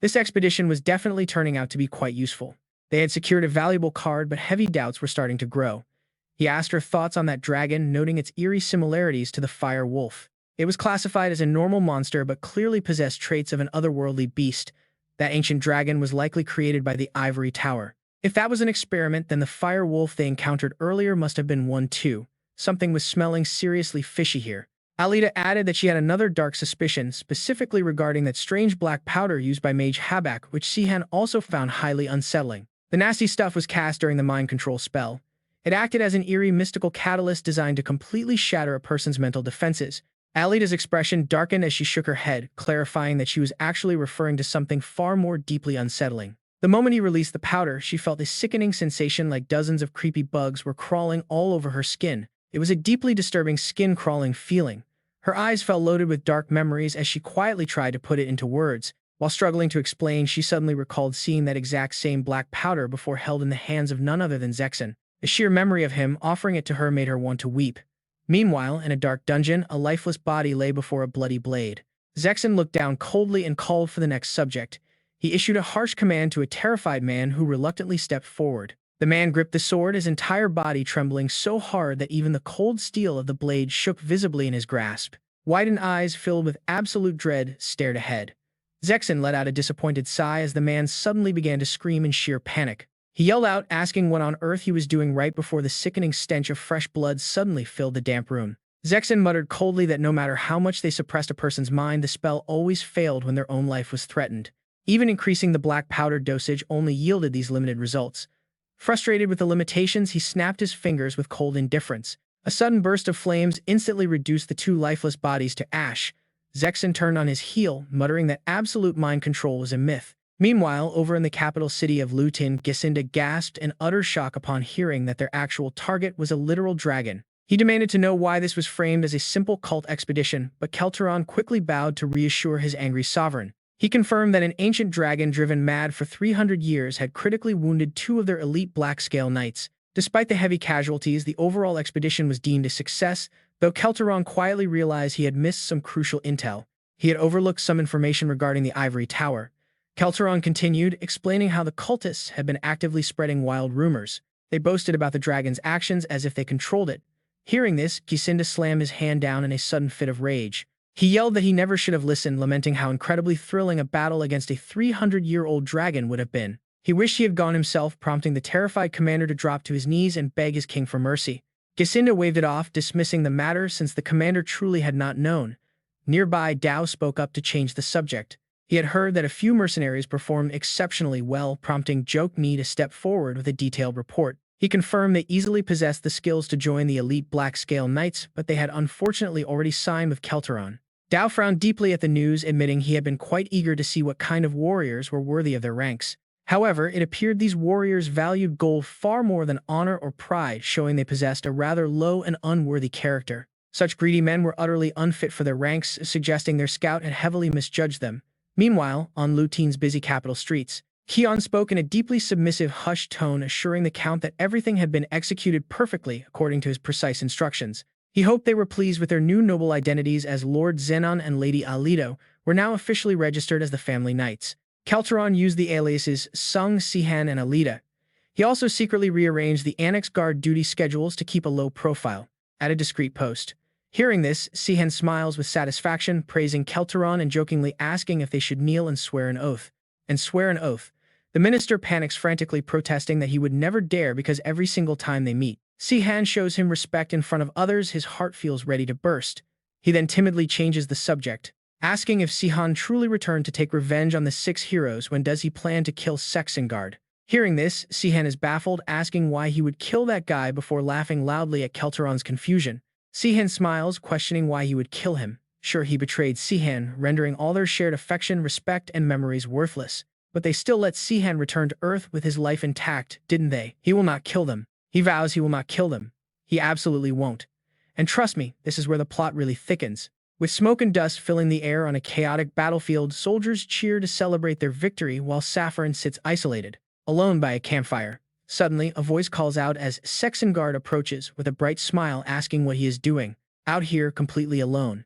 This expedition was definitely turning out to be quite useful. They had secured a valuable card, but heavy doubts were starting to grow. He asked her thoughts on that dragon, noting its eerie similarities to the fire wolf. It was classified as a normal monster but clearly possessed traits of an otherworldly beast. That ancient dragon was likely created by the Ivory Tower. If that was an experiment, then the fire wolf they encountered earlier must have been one too. Something was smelling seriously fishy here. Alita added that she had another dark suspicion, specifically regarding that strange black powder used by Mage Habak, which Sihan also found highly unsettling. The nasty stuff was cast during the mind control spell. It acted as an eerie mystical catalyst designed to completely shatter a person's mental defenses. Alita's expression darkened as she shook her head, clarifying that she was actually referring to something far more deeply unsettling. The moment he released the powder, she felt a sickening sensation like dozens of creepy bugs were crawling all over her skin. It was a deeply disturbing skin-crawling feeling. Her eyes felt loaded with dark memories as she quietly tried to put it into words. While struggling to explain, she suddenly recalled seeing that exact same black powder before held in the hands of none other than Zexen. The sheer memory of him offering it to her made her want to weep. Meanwhile, in a dark dungeon, a lifeless body lay before a bloody blade. Zexen looked down coldly and called for the next subject. He issued a harsh command to a terrified man who reluctantly stepped forward. The man gripped the sword, his entire body trembling so hard that even the cold steel of the blade shook visibly in his grasp. Widened eyes filled with absolute dread stared ahead. Zexen let out a disappointed sigh as the man suddenly began to scream in sheer panic. He yelled out, asking what on earth he was doing right before the sickening stench of fresh blood suddenly filled the damp room. Zexen muttered coldly that no matter how much they suppressed a person's mind, the spell always failed when their own life was threatened. Even increasing the black powder dosage only yielded these limited results. Frustrated with the limitations, he snapped his fingers with cold indifference. A sudden burst of flames instantly reduced the two lifeless bodies to ash. Zexen turned on his heel, muttering that absolute mind control was a myth. Meanwhile, over in the capital city of Lutin, Gisinda gasped in utter shock upon hearing that their actual target was a literal dragon. He demanded to know why this was framed as a simple cult expedition, but Kelteron quickly bowed to reassure his angry sovereign. He confirmed that an ancient dragon driven mad for 300 years had critically wounded 2 of their elite black-scale knights. Despite the heavy casualties, the overall expedition was deemed a success, though Kelteron quietly realized he had missed some crucial intel. He had overlooked some information regarding the Ivory Tower. Kelteron continued, explaining how the cultists had been actively spreading wild rumors. They boasted about the dragon's actions as if they controlled it. Hearing this, Gisinda slammed his hand down in a sudden fit of rage. He yelled that he never should have listened, lamenting how incredibly thrilling a battle against a 300-year-old dragon would have been. He wished he had gone himself, prompting the terrified commander to drop to his knees and beg his king for mercy. Gisinda waved it off, dismissing the matter since the commander truly had not known. Nearby, Dao spoke up to change the subject. He had heard that a few mercenaries performed exceptionally well, prompting Jokni to step forward with a detailed report. He confirmed they easily possessed the skills to join the elite Black Scale Knights, but they had unfortunately already signed with Kelteron. Dao frowned deeply at the news, admitting he had been quite eager to see what kind of warriors were worthy of their ranks. However, it appeared these warriors valued gold far more than honor or pride, showing they possessed a rather low and unworthy character. Such greedy men were utterly unfit for their ranks, suggesting their scout had heavily misjudged them. Meanwhile, on Lutine's busy capital streets, Keon spoke in a deeply submissive, hushed tone, assuring the Count that everything had been executed perfectly according to his precise instructions. He hoped they were pleased with their new noble identities, as Lord Zenon and Lady Alita were now officially registered as the family knights. Kelteron used the aliases Sung, Sihan, and Alita. He also secretly rearranged the Annex Guard duty schedules to keep a low profile, at a discreet post. Hearing this, Sihan smiles with satisfaction, praising Kelteron and jokingly asking if they should kneel and swear an oath. The minister panics, frantically protesting that he would never dare because every single time they meet, Sihan shows him respect in front of others. His heart feels ready to burst. He then timidly changes the subject, asking if Sihan truly returned to take revenge on the 6 heroes. When does he plan to kill Sexengard? Hearing this, Sihan is baffled, asking why he would kill that guy before laughing loudly at Kelteron's confusion. Sihan smiles, questioning why he would kill him. Sure, he betrayed Sihan, rendering all their shared affection, respect, and memories worthless. But they still let Sihan return to Earth with his life intact, didn't they? He will not kill them. He vows he will not kill them. He absolutely won't. And trust me, this is where the plot really thickens. With smoke and dust filling the air on a chaotic battlefield, soldiers cheer to celebrate their victory while Saffron sits isolated, alone by a campfire. Suddenly, a voice calls out as Sexengard approaches with a bright smile, asking what he is doing out here completely alone.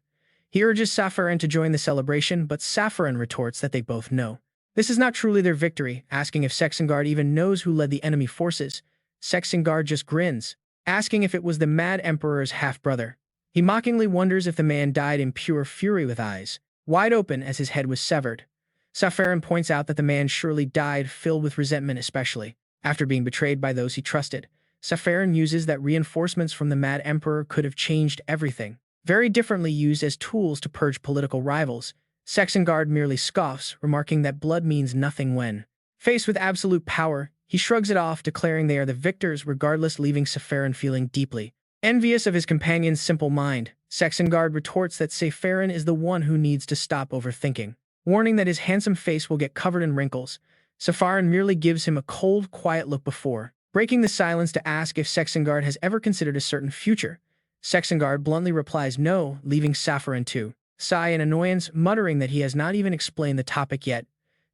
He urges Saffron to join the celebration, but Saffron retorts that they both know this is not truly their victory, asking if Sexengard even knows who led the enemy forces. Sexengard just grins, asking if it was the Mad Emperor's half-brother. He mockingly wonders if the man died in pure fury with eyes wide open as his head was severed. Saffron points out that the man surely died filled with resentment, especially after being betrayed by those he trusted. Saffron uses that reinforcements from the Mad Emperor could have changed everything, very differently used as tools to purge political rivals. Sexengard merely scoffs, remarking that blood means nothing when faced with absolute power. He shrugs it off, declaring they are the victors regardless, leaving Saffron feeling deeply envious of his companion's simple mind. Sexengard retorts that Saffron is the one who needs to stop overthinking, warning that his handsome face will get covered in wrinkles. Saffron merely gives him a cold, quiet look before breaking the silence to ask if Sexengard has ever considered a certain future. Sexengard bluntly replies no, leaving Saffron to sigh in annoyance, muttering that he has not even explained the topic yet.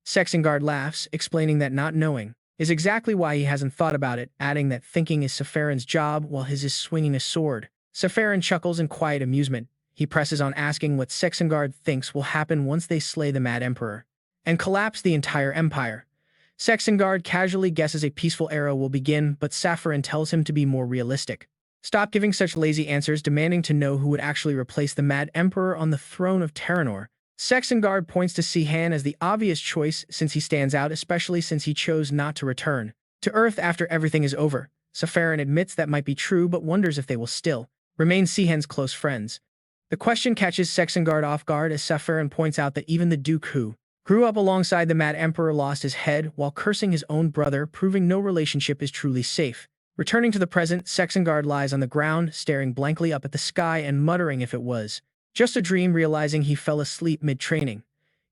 Sexengard laughs, explaining that not knowing is exactly why he hasn't thought about it, adding that thinking is Saffron's job while his is swinging a sword. Saffron chuckles in quiet amusement. He presses on, asking what Sexengard thinks will happen once they slay the Mad Emperor and collapse the entire empire. Sexengard casually guesses a peaceful era will begin, but Saffron tells him to be more realistic. Stop giving such lazy answers, demanding to know who would actually replace the Mad Emperor on the throne of Teranor. Sexengard points to Sihan as the obvious choice since he stands out, especially since he chose not to return to Earth after everything is over. Saffron admits that might be true, but wonders if they will still remain Sihan's close friends. The question catches Sexengard off guard as Saffron points out that even the Duke who grew up alongside the Mad Emperor lost his head while cursing his own brother, proving no relationship is truly safe. Returning to the present, Sexengard lies on the ground, staring blankly up at the sky and muttering if it was just a dream, realizing he fell asleep mid-training.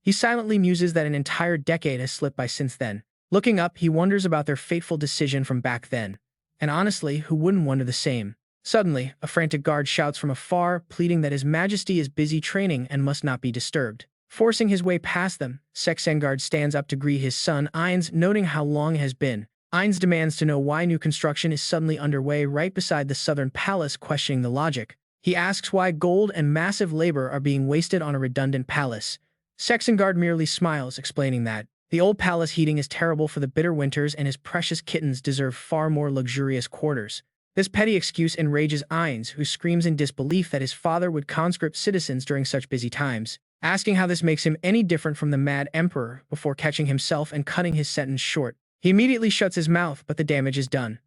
He silently muses that an entire decade has slipped by since then. Looking up, he wonders about their fateful decision from back then. And honestly, who wouldn't wonder the same? Suddenly, a frantic guard shouts from afar, pleading that His Majesty is busy training and must not be disturbed. Forcing his way past them, Sexengard stands up to greet his son, Ainz, noting how long it has been. Ainz demands to know why new construction is suddenly underway right beside the southern palace, questioning the logic. He asks why gold and massive labor are being wasted on a redundant palace. Sexengard merely smiles, explaining that the old palace heating is terrible for the bitter winters and his precious kittens deserve far more luxurious quarters. This petty excuse enrages Ainz, who screams in disbelief that his father would conscript citizens during such busy times, asking how this makes him any different from the mad emperor before catching himself and cutting his sentence short. He immediately shuts his mouth, but the damage is done.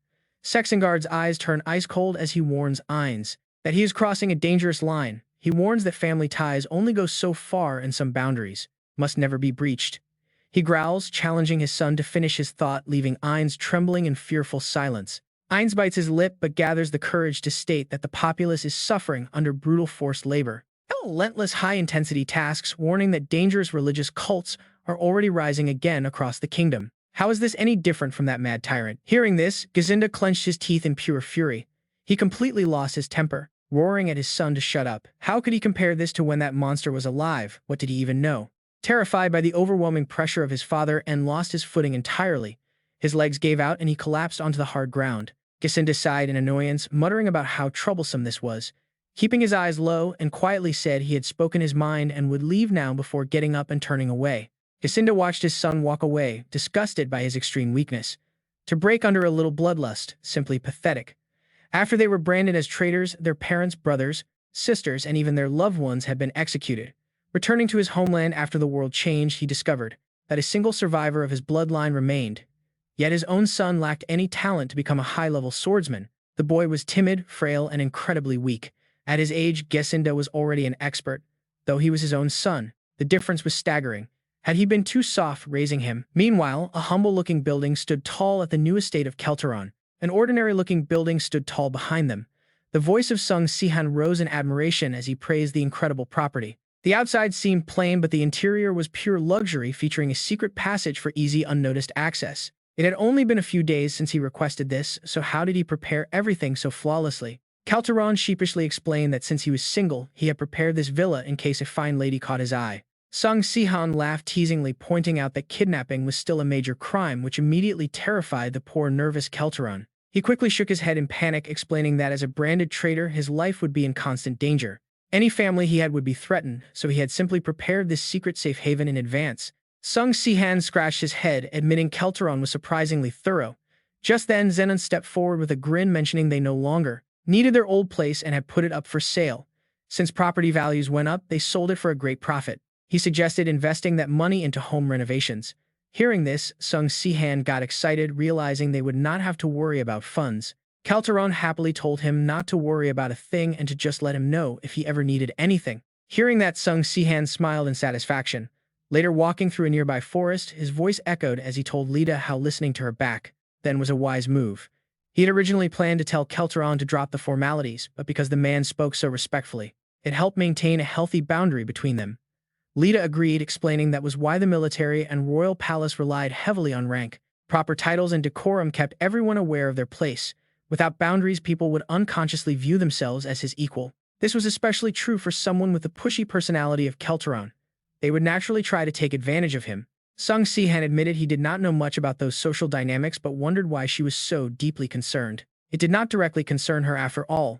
Sexengard's eyes turn ice-cold as he warns Ainz that he is crossing a dangerous line. He warns that family ties only go so far and some boundaries must never be breached. He growls, challenging his son to finish his thought, leaving Ainz trembling in fearful silence. Ainz bites his lip but gathers the courage to state that the populace is suffering under brutal forced labor. Relentless high-intensity tasks, warning that dangerous religious cults are already rising again across the kingdom. How is this any different from that mad tyrant? Hearing this, Gazinda clenched his teeth in pure fury. He completely lost his temper, roaring at his son to shut up. How could he compare this to when that monster was alive? What did he even know? Terrified by the overwhelming pressure of his father, and lost his footing entirely. His legs gave out and he collapsed onto the hard ground. Gazinda sighed in annoyance, muttering about how troublesome this was. Keeping his eyes low, and quietly said he had spoken his mind and would leave now before getting up and turning away. Gazinda watched his son walk away, disgusted by his extreme weakness. To break under a little bloodlust, simply pathetic. After they were branded as traitors, their parents, brothers, sisters, and even their loved ones had been executed. Returning to his homeland after the world changed, he discovered that a single survivor of his bloodline remained. Yet his own son lacked any talent to become a high-level swordsman. The boy was timid, frail, and incredibly weak. At his age, Gazinda was already an expert. Though he was his own son, the difference was staggering. Had he been too soft raising him? Meanwhile, a humble-looking building stood tall at the new estate of Keltaron. An ordinary-looking building stood tall behind them. The voice of Sung Sihan rose in admiration as he praised the incredible property. The outside seemed plain, but the interior was pure luxury, featuring a secret passage for easy, unnoticed access. It had only been a few days since he requested this, so how did he prepare everything so flawlessly? Keltaron sheepishly explained that since he was single, he had prepared this villa in case a fine lady caught his eye. Sung Sihan laughed teasingly, pointing out that kidnapping was still a major crime, which immediately terrified the poor, nervous Keltaron. He quickly shook his head in panic, explaining that as a branded traitor, his life would be in constant danger. Any family he had would be threatened, so he had simply prepared this secret safe haven in advance. Sung Sihan scratched his head, admitting Keltaron was surprisingly thorough. Just then, Zenon stepped forward with a grin, mentioning they no longer needed their old place and had put it up for sale. Since property values went up, they sold it for a great profit. He suggested investing that money into home renovations. Hearing this, Sung Sihan got excited, realizing they would not have to worry about funds. Keltaron happily told him not to worry about a thing and to just let him know if he ever needed anything. Hearing that, Sung Sihan smiled in satisfaction. Later, walking through a nearby forest, his voice echoed as he told Lita how listening to her back then was a wise move. He had originally planned to tell Keltaron to drop the formalities, but because the man spoke so respectfully, it helped maintain a healthy boundary between them. Lita agreed, explaining that was why the military and royal palace relied heavily on rank. Proper titles and decorum kept everyone aware of their place. Without boundaries, people would unconsciously view themselves as his equal. This was especially true for someone with the pushy personality of Keltaron. They would naturally try to take advantage of him. Sung Sihan admitted he did not know much about those social dynamics, but wondered why she was so deeply concerned. It did not directly concern her after all.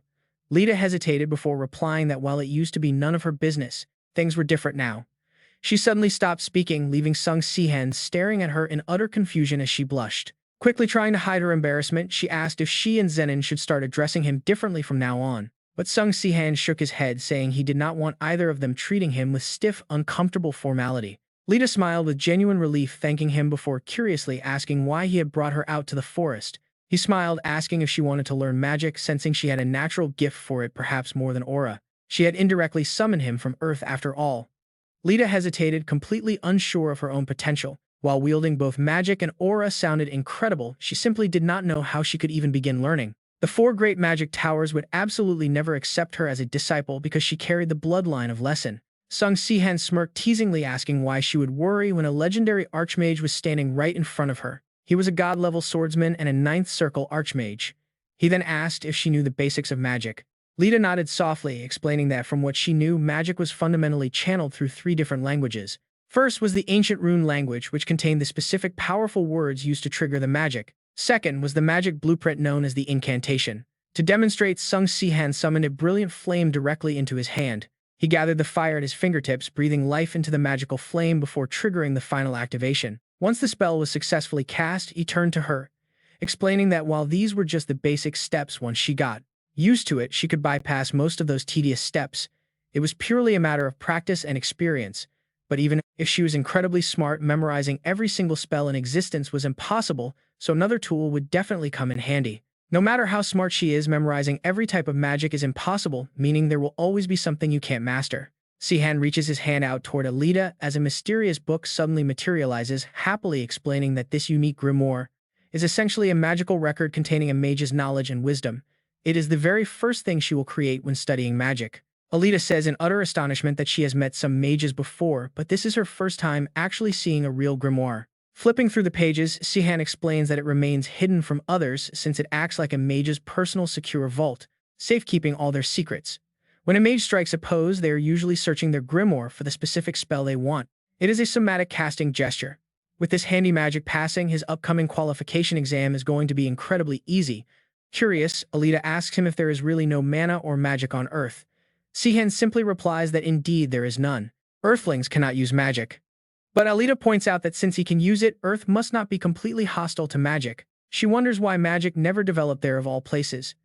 Lita hesitated before replying that while it used to be none of her business, things were different now. She suddenly stopped speaking, leaving Sung Sihan staring at her in utter confusion as she blushed. Quickly trying to hide her embarrassment, she asked if she and Zenon should start addressing him differently from now on. But Sung Sihan shook his head, saying he did not want either of them treating him with stiff, uncomfortable formality. Lita smiled with genuine relief, thanking him before curiously asking why he had brought her out to the forest. He smiled, asking if she wanted to learn magic, sensing she had a natural gift for it, perhaps more than Aura. She had indirectly summoned him from Earth after all. Lita hesitated, completely unsure of her own potential. While wielding both magic and aura sounded incredible, she simply did not know how she could even begin learning. The four great magic towers would absolutely never accept her as a disciple because she carried the bloodline of Lesson. Sung Sihan smirked, teasingly asking why she would worry when a legendary archmage was standing right in front of her. He was a god-level swordsman and a ninth circle archmage. He then asked if she knew the basics of magic. Lita nodded softly, explaining that from what she knew, magic was fundamentally channeled through 3 different languages. First was the ancient rune language, which contained the specific powerful words used to trigger the magic. Second was the magic blueprint known as the incantation. To demonstrate, Sung Sihan summoned a brilliant flame directly into his hand. He gathered the fire at his fingertips, breathing life into the magical flame before triggering the final activation. Once the spell was successfully cast, he turned to her. explaining that while these were just the basic steps, once she got used to it, she could bypass most of those tedious steps. It was purely a matter of practice and experience. But even if she was incredibly smart, memorizing every single spell in existence was impossible, so another tool would definitely come in handy. No matter how smart she is, memorizing every type of magic is impossible, meaning there will always be something you can't master. Sihan reaches his hand out toward Alita as a mysterious book suddenly materializes, happily explaining that this unique grimoire is essentially a magical record containing a mage's knowledge and wisdom. It is the very first thing she will create when studying magic. Alita says in utter astonishment that she has met some mages before, but this is her first time actually seeing a real grimoire. Flipping through the pages, Sihan explains that it remains hidden from others since it acts like a mage's personal secure vault, safekeeping all their secrets. When a mage strikes a pose, they are usually searching their grimoire for the specific spell they want. It is a somatic casting gesture. With this handy magic passing, his upcoming qualification exam is going to be incredibly easy. Curious, Alita asks him if there is really no mana or magic on Earth. Sihan simply replies that indeed there is none. Earthlings cannot use magic. But Alita points out that since he can use it, Earth must not be completely hostile to magic. She wonders why magic never developed there of all places.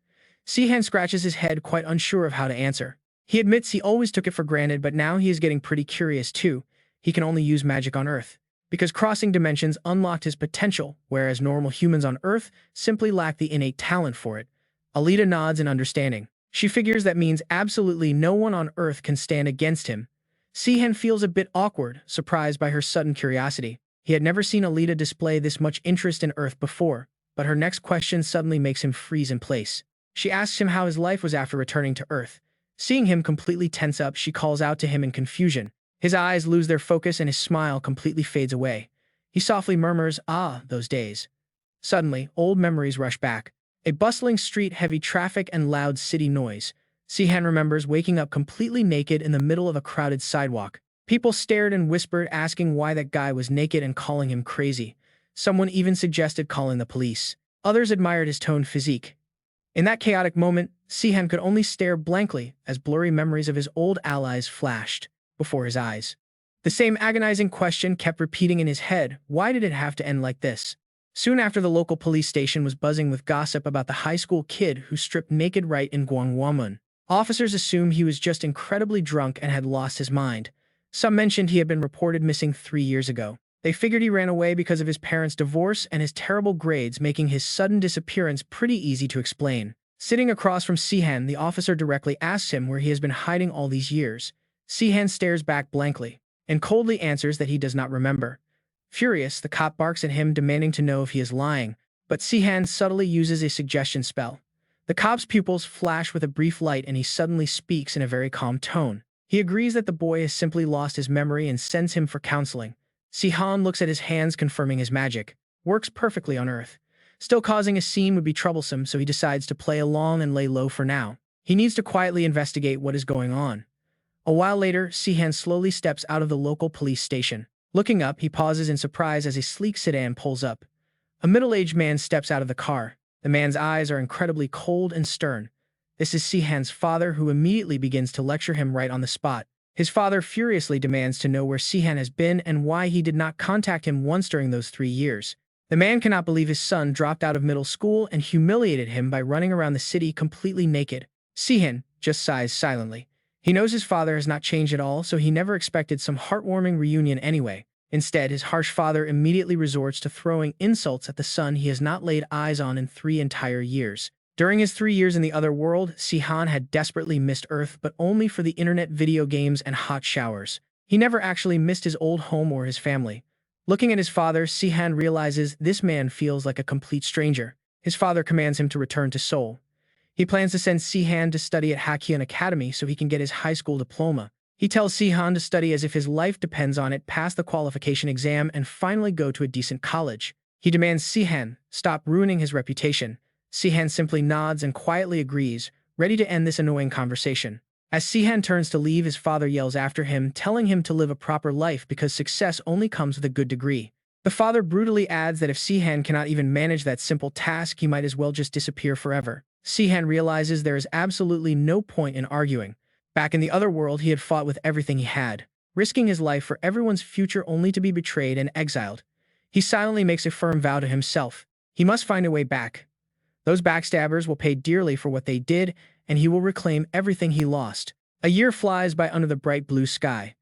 Sihan scratches his head, quite unsure of how to answer. He admits he always took it for granted, but now he is getting pretty curious too. He can only use magic on Earth because crossing dimensions unlocked his potential, whereas normal humans on Earth simply lack the innate talent for it. Alita nods in understanding. She figures that means absolutely no one on Earth can stand against him. Sihan feels a bit awkward, surprised by her sudden curiosity. He had never seen Alita display this much interest in Earth before, but her next question suddenly makes him freeze in place. She asks him how his life was after returning to Earth. Seeing him completely tense up, she calls out to him in confusion. His eyes lose their focus and his smile completely fades away. He softly murmurs, "Ah, those days." Suddenly, old memories rush back. A bustling street, heavy traffic, and loud city noise. Sihan remembers waking up completely naked in the middle of a crowded sidewalk. People stared and whispered, asking why that guy was naked and calling him crazy. Someone even suggested calling the police. Others admired his toned physique. In that chaotic moment, Sihan could only stare blankly as blurry memories of his old allies flashed before his eyes. The same agonizing question kept repeating in his head: why did it have to end like this? Soon after, the local police station was buzzing with gossip about the high school kid who stripped naked right in Gwangwamun. Officers assumed he was just incredibly drunk and had lost his mind. Some mentioned he had been reported missing 3 years ago. They figured he ran away because of his parents' divorce and his terrible grades, making his sudden disappearance pretty easy to explain. Sitting across from Sihan, the officer directly asks him where he has been hiding all these years. Sihan stares back blankly and coldly answers that he does not remember. Furious, the cop barks at him, demanding to know if he is lying, but Sihan subtly uses a suggestion spell. The cop's pupils flash with a brief light and he suddenly speaks in a very calm tone. He agrees that the boy has simply lost his memory and sends him for counseling. Sihan looks at his hands, confirming his magic works perfectly on Earth. Still, causing a scene would be troublesome, so he decides to play along and lay low for now. He needs to quietly investigate what is going on. A while later, Sihan slowly steps out of the local police station. Looking up, he pauses in surprise as a sleek sedan pulls up. A middle-aged man steps out of the car. The man's eyes are incredibly cold and stern. This is Sihan's father, who immediately begins to lecture him right on the spot. His father furiously demands to know where Sihan has been and why he did not contact him once during those 3 years. The man cannot believe his son dropped out of middle school and humiliated him by running around the city completely naked. Sihan just sighs silently. He knows his father has not changed at all, so he never expected some heartwarming reunion anyway. Instead, his harsh father immediately resorts to throwing insults at the son he has not laid eyes on in 3 entire years. During his 3 years in the other world, Sihan had desperately missed Earth, but only for the internet, video games, and hot showers. He never actually missed his old home or his family. Looking at his father, Sihan realizes this man feels like a complete stranger. His father commands him to return to Seoul. He plans to send Sihan to study at Hakkyun Academy so he can get his high school diploma. He tells Sihan to study as if his life depends on it, pass the qualification exam, and finally go to a decent college. He demands Sihan stop ruining his reputation. Sihan simply nods and quietly agrees, ready to end this annoying conversation. As Sihan turns to leave, his father yells after him, telling him to live a proper life because success only comes with a good degree. The father brutally adds that if Sihan cannot even manage that simple task, he might as well just disappear forever. Sihan realizes there is absolutely no point in arguing. Back in the other world, he had fought with everything he had, risking his life for everyone's future only to be betrayed and exiled. He silently makes a firm vow to himself. He must find a way back. Those backstabbers will pay dearly for what they did, and he will reclaim everything he lost. A year flies by under the bright blue sky.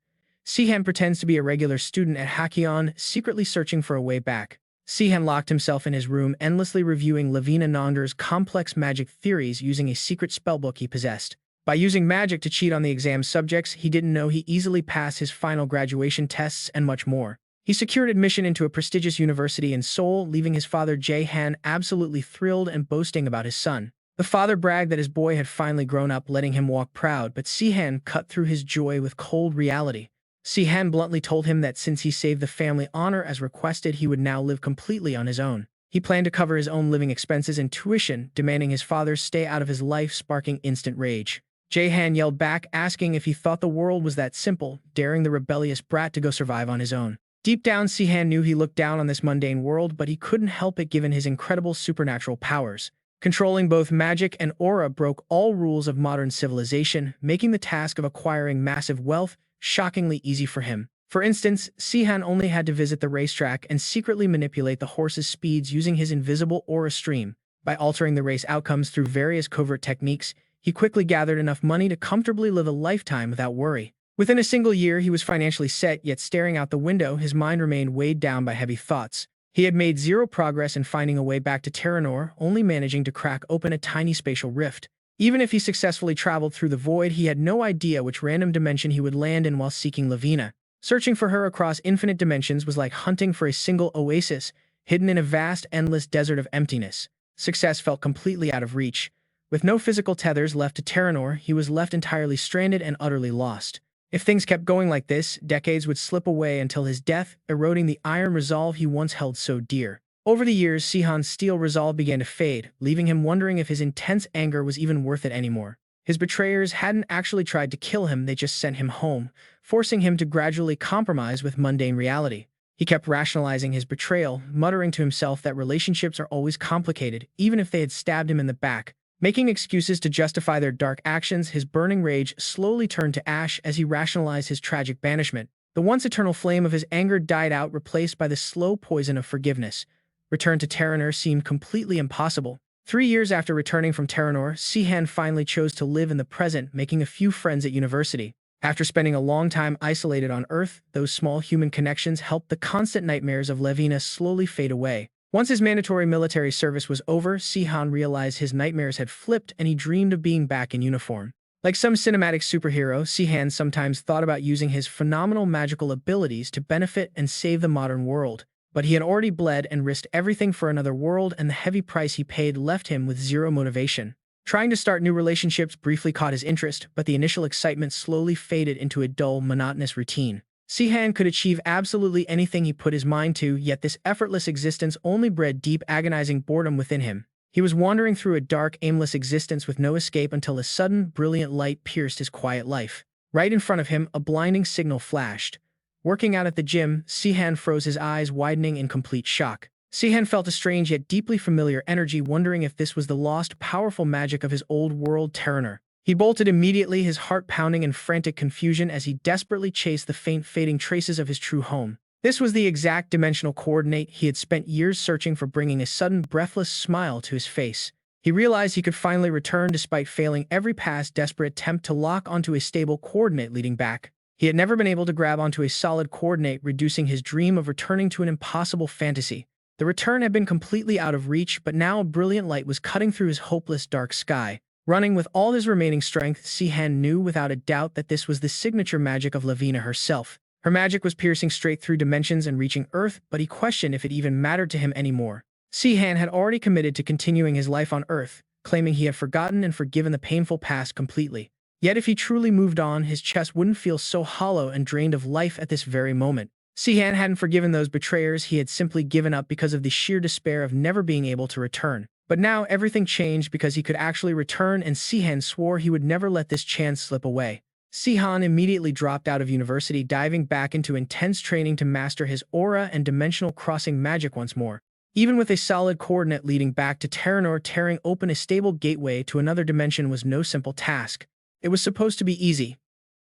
Sihan pretends to be a regular student at Hakkion, secretly searching for a way back. Sihan locked himself in his room, endlessly reviewing Lavina Nonder's complex magic theories using a secret spellbook he possessed. By using magic to cheat on the exam subjects, he didn't know he easily passed his final graduation tests and much more. He secured admission into a prestigious university in Seoul, leaving his father Jae-han absolutely thrilled and boasting about his son. The father bragged that his boy had finally grown up, letting him walk proud, but Sihan cut through his joy with cold reality. Sihan bluntly told him that since he saved the family honor as requested, he would now live completely on his own. He planned to cover his own living expenses and tuition, demanding his father stay out of his life, sparking instant rage. Jae-han yelled back, asking if he thought the world was that simple, daring the rebellious brat to go survive on his own. Deep down, Sihan knew he looked down on this mundane world, but he couldn't help it given his incredible supernatural powers. Controlling both magic and aura broke all rules of modern civilization, making the task of acquiring massive wealth shockingly easy for him. For instance, Sihan only had to visit the racetrack and secretly manipulate the horse's speeds using his invisible aura stream. By altering the race outcomes through various covert techniques, he quickly gathered enough money to comfortably live a lifetime without worry. Within a single year, he was financially set, yet staring out the window, his mind remained weighed down by heavy thoughts. He had made zero progress in finding a way back to Teranor, only managing to crack open a tiny spatial rift. Even if he successfully traveled through the void, he had no idea which random dimension he would land in while seeking Lavina. Searching for her across infinite dimensions was like hunting for a single oasis, hidden in a vast, endless desert of emptiness. Success felt completely out of reach. With no physical tethers left to Teranor, he was left entirely stranded and utterly lost. If things kept going like this, decades would slip away until his death, eroding the iron resolve he once held so dear. Over the years, Sihan's steel resolve began to fade, leaving him wondering if his intense anger was even worth it anymore. His betrayers hadn't actually tried to kill him, they just sent him home, forcing him to gradually compromise with mundane reality. He kept rationalizing his betrayal, muttering to himself that relationships are always complicated, even if they had stabbed him in the back. Making excuses to justify their dark actions, his burning rage slowly turned to ash as he rationalized his tragic banishment. The once eternal flame of his anger died out, replaced by the slow poison of forgiveness. Return to Teranor seemed completely impossible. 3 years after returning from Teranor, Sihan finally chose to live in the present, making a few friends at university. After spending a long time isolated on Earth, those small human connections helped the constant nightmares of Lavina slowly fade away. Once his mandatory military service was over, Sihan realized his nightmares had flipped and he dreamed of being back in uniform. Like some cinematic superhero, Sihan sometimes thought about using his phenomenal magical abilities to benefit and save the modern world. But he had already bled and risked everything for another world, and the heavy price he paid left him with zero motivation. Trying to start new relationships briefly caught his interest, but the initial excitement slowly faded into a dull, monotonous routine. Sihan could achieve absolutely anything he put his mind to, yet this effortless existence only bred deep, agonizing boredom within him. He was wandering through a dark, aimless existence with no escape until a sudden, brilliant light pierced his quiet life. Right in front of him, a blinding signal flashed. Working out at the gym, Sihan froze, his eyes widening in complete shock. Sihan felt a strange yet deeply familiar energy, wondering if this was the lost, powerful magic of his old world Teranor. He bolted immediately, his heart pounding in frantic confusion as he desperately chased the faint, fading traces of his true home. This was the exact dimensional coordinate he had spent years searching for, bringing a sudden, breathless smile to his face. He realized he could finally return despite failing every past desperate attempt to lock onto a stable coordinate leading back. He had never been able to grab onto a solid coordinate, reducing his dream of returning to an impossible fantasy. The return had been completely out of reach, but now a brilliant light was cutting through his hopeless dark sky. Running with all his remaining strength, Sihan knew without a doubt that this was the signature magic of Lavina herself. Her magic was piercing straight through dimensions and reaching Earth, but he questioned if it even mattered to him anymore. Sihan had already committed to continuing his life on Earth, claiming he had forgotten and forgiven the painful past completely. Yet if he truly moved on, his chest wouldn't feel so hollow and drained of life at this very moment. Sihan hadn't forgiven those betrayers, he had simply given up because of the sheer despair of never being able to return. But now everything changed because he could actually return, and Sihan swore he would never let this chance slip away. Sihan immediately dropped out of university, diving back into intense training to master his aura and dimensional crossing magic once more. Even with a solid coordinate leading back to Teranor, tearing open a stable gateway to another dimension was no simple task. It was supposed to be easy,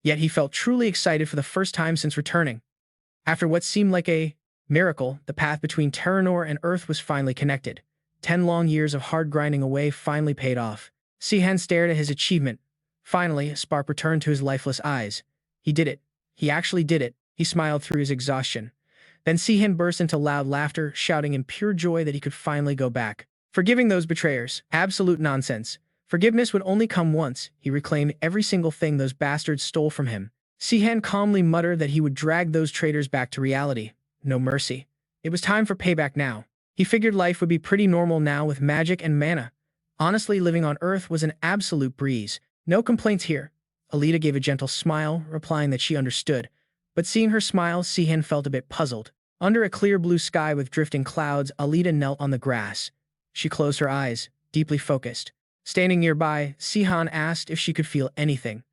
yet he felt truly excited for the first time since returning. After what seemed like a miracle, the path between Teranor and Earth was finally connected. 10 long years of hard grinding away finally paid off. Sihan stared at his achievement. Finally, a spark returned to his lifeless eyes. He did it. He actually did it. He smiled through his exhaustion. Then Sihan burst into loud laughter, shouting in pure joy that he could finally go back. Forgiving those betrayers. Absolute nonsense. Forgiveness would only come once. He reclaimed every single thing those bastards stole from him. Sihan calmly muttered that he would drag those traitors back to reality. No mercy. It was time for payback now. He figured life would be pretty normal now with magic and mana. Honestly, living on Earth was an absolute breeze. No complaints here. Alita gave a gentle smile, replying that she understood. But seeing her smile, Sihan felt a bit puzzled. Under a clear blue sky with drifting clouds, Alita knelt on the grass. She closed her eyes, deeply focused. Standing nearby, Sihan asked if she could feel anything.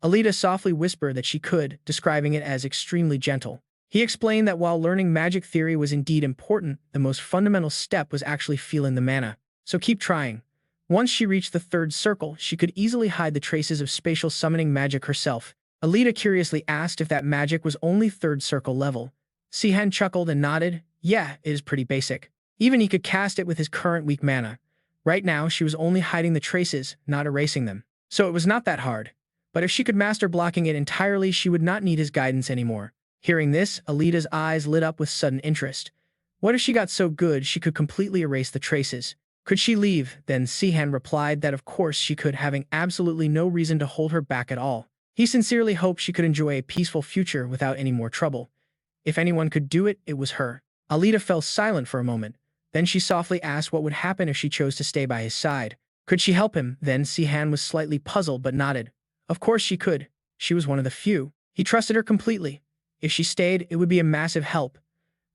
Alita softly whispered that she could, describing it as extremely gentle. He explained that while learning magic theory was indeed important, the most fundamental step was actually feeling the mana. So keep trying. Once she reached the third circle, she could easily hide the traces of spatial summoning magic herself. Alita curiously asked if that magic was only third circle level. Sihan chuckled and nodded. Yeah, it is pretty basic. Even he could cast it with his current weak mana. Right now, she was only hiding the traces, not erasing them. So it was not that hard. But if she could master blocking it entirely, she would not need his guidance anymore. Hearing this, Alita's eyes lit up with sudden interest. What if she got so good she could completely erase the traces? Could she leave? Then Sihan replied that of course she could, having absolutely no reason to hold her back at all. He sincerely hoped she could enjoy a peaceful future without any more trouble. If anyone could do it, it was her. Alita fell silent for a moment. Then she softly asked what would happen if she chose to stay by his side. Could she help him? Then Sihan was slightly puzzled but nodded. Of course she could. She was one of the few. He trusted her completely. If she stayed, it would be a massive help.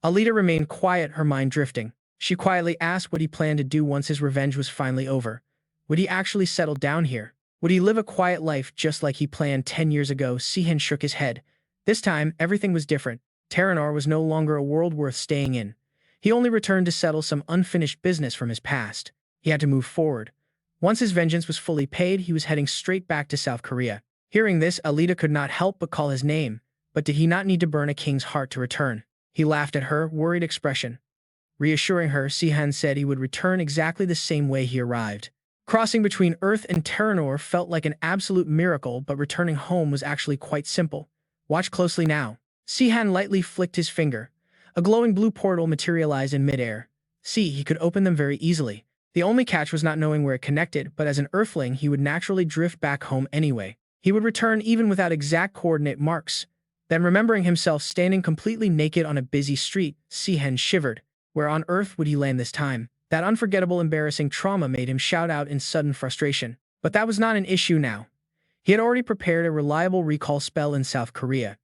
Alita remained quiet, her mind drifting. She quietly asked what he planned to do once his revenge was finally over. Would he actually settle down here? Would he live a quiet life just like he planned 10 years ago? Sihan shook his head. This time, everything was different. Teranor was no longer a world worth staying in. He only returned to settle some unfinished business from his past. He had to move forward. Once his vengeance was fully paid, he was heading straight back to South Korea. Hearing this, Alita could not help but call his name. But did he not need to burn a king's heart to return? He laughed at her, worried expression. Reassuring her, Sihan said he would return exactly the same way he arrived. Crossing between Earth and Teranor felt like an absolute miracle, but returning home was actually quite simple. Watch closely now. Sihan lightly flicked his finger. A glowing blue portal materialized in midair. See, he could open them very easily. The only catch was not knowing where it connected, but as an Earthling, he would naturally drift back home anyway. He would return even without exact coordinate marks. Then, remembering himself standing completely naked on a busy street, Sihan shivered. Where on earth would he land this time? That unforgettable, embarrassing trauma made him shout out in sudden frustration. But that was not an issue now. He had already prepared a reliable recall spell in South Korea.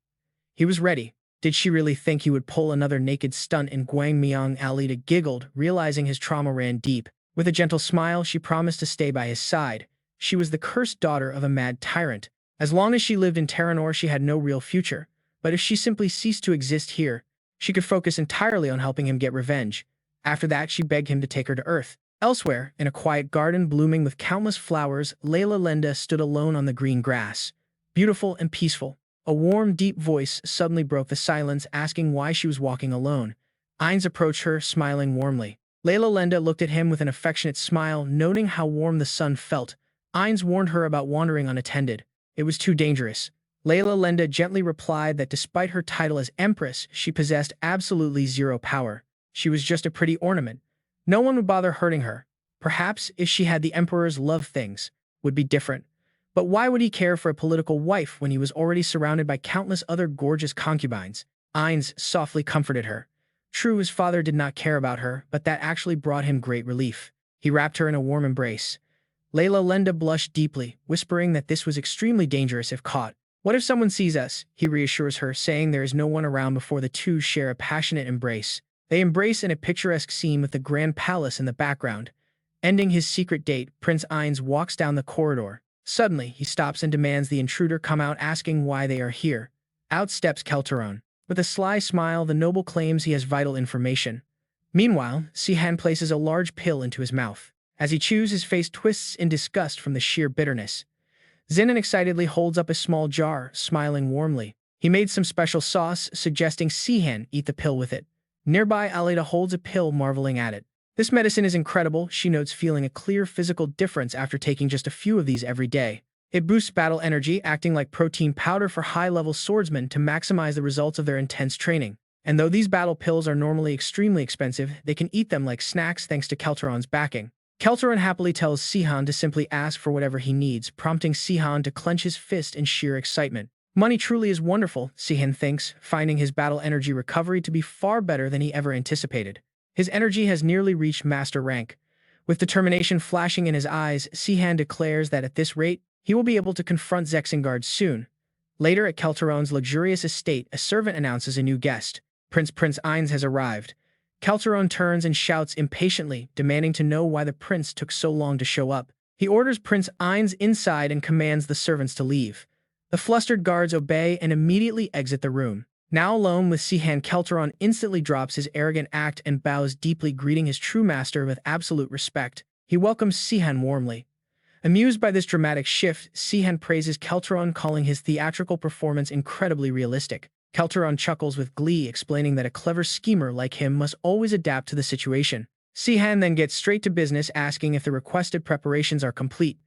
He was ready. Did she really think he would pull another naked stunt in Gwangmyeong? Alita giggled, realizing his trauma ran deep. With a gentle smile, she promised to stay by his side. She was the cursed daughter of a mad tyrant. As long as she lived in Teranor, she had no real future. But if she simply ceased to exist here, she could focus entirely on helping him get revenge. After that, she begged him to take her to Earth. Elsewhere, in a quiet garden blooming with countless flowers, Layla Lenda stood alone on the green grass. Beautiful and peaceful. A warm, deep voice suddenly broke the silence, asking why she was walking alone. Ainz approached her, smiling warmly. Layla Lenda looked at him with an affectionate smile, noting how warm the sun felt. Ainz warned her about wandering unattended. It was too dangerous. Layla Lenda gently replied that despite her title as Empress, she possessed absolutely zero power. She was just a pretty ornament. No one would bother hurting her. Perhaps, if she had the Emperor's love things, would be different. But why would he care for a political wife when he was already surrounded by countless other gorgeous concubines? Ainz softly comforted her. True, his father did not care about her, but that actually brought him great relief. He wrapped her in a warm embrace. Layla Lenda blushed deeply, whispering that this was extremely dangerous if caught. What if someone sees us? He reassures her, saying there is no one around before the two share a passionate embrace. They embrace in a picturesque scene with the grand palace in the background. Ending his secret date, Prince Ainz walks down the corridor. Suddenly, he stops and demands the intruder come out, asking why they are here. Out steps Kelteron. With a sly smile, the noble claims he has vital information. Meanwhile, Sihan places a large pill into his mouth. As he chews, his face twists in disgust from the sheer bitterness. Xinan excitedly holds up a small jar, smiling warmly. He made some special sauce, suggesting Sihan eat the pill with it. Nearby, Alita holds a pill, marveling at it. This medicine is incredible, she notes, feeling a clear physical difference after taking just a few of these every day. It boosts battle energy, acting like protein powder for high-level swordsmen to maximize the results of their intense training. And though these battle pills are normally extremely expensive, they can eat them like snacks thanks to Kelteron's backing. Kelteron happily tells Sihan to simply ask for whatever he needs, prompting Sihan to clench his fist in sheer excitement. Money truly is wonderful, Sihan thinks, finding his battle energy recovery to be far better than he ever anticipated. His energy has nearly reached master rank. With determination flashing in his eyes, Sihan declares that at this rate, he will be able to confront Zexengard soon. Later at Kelteron's luxurious estate, a servant announces a new guest. Prince Ines has arrived. Kelteron turns and shouts impatiently, demanding to know why the prince took so long to show up. He orders Prince Ines inside and commands the servants to leave. The flustered guards obey and immediately exit the room. Now alone with Sihan, Kelteron instantly drops his arrogant act and bows deeply, greeting his true master with absolute respect. He welcomes Sihan warmly. Amused by this dramatic shift, Sihan praises Kelteron, calling his theatrical performance incredibly realistic. Kelteron chuckles with glee, explaining that a clever schemer like him must always adapt to the situation. Sihan then gets straight to business, asking if the requested preparations are complete.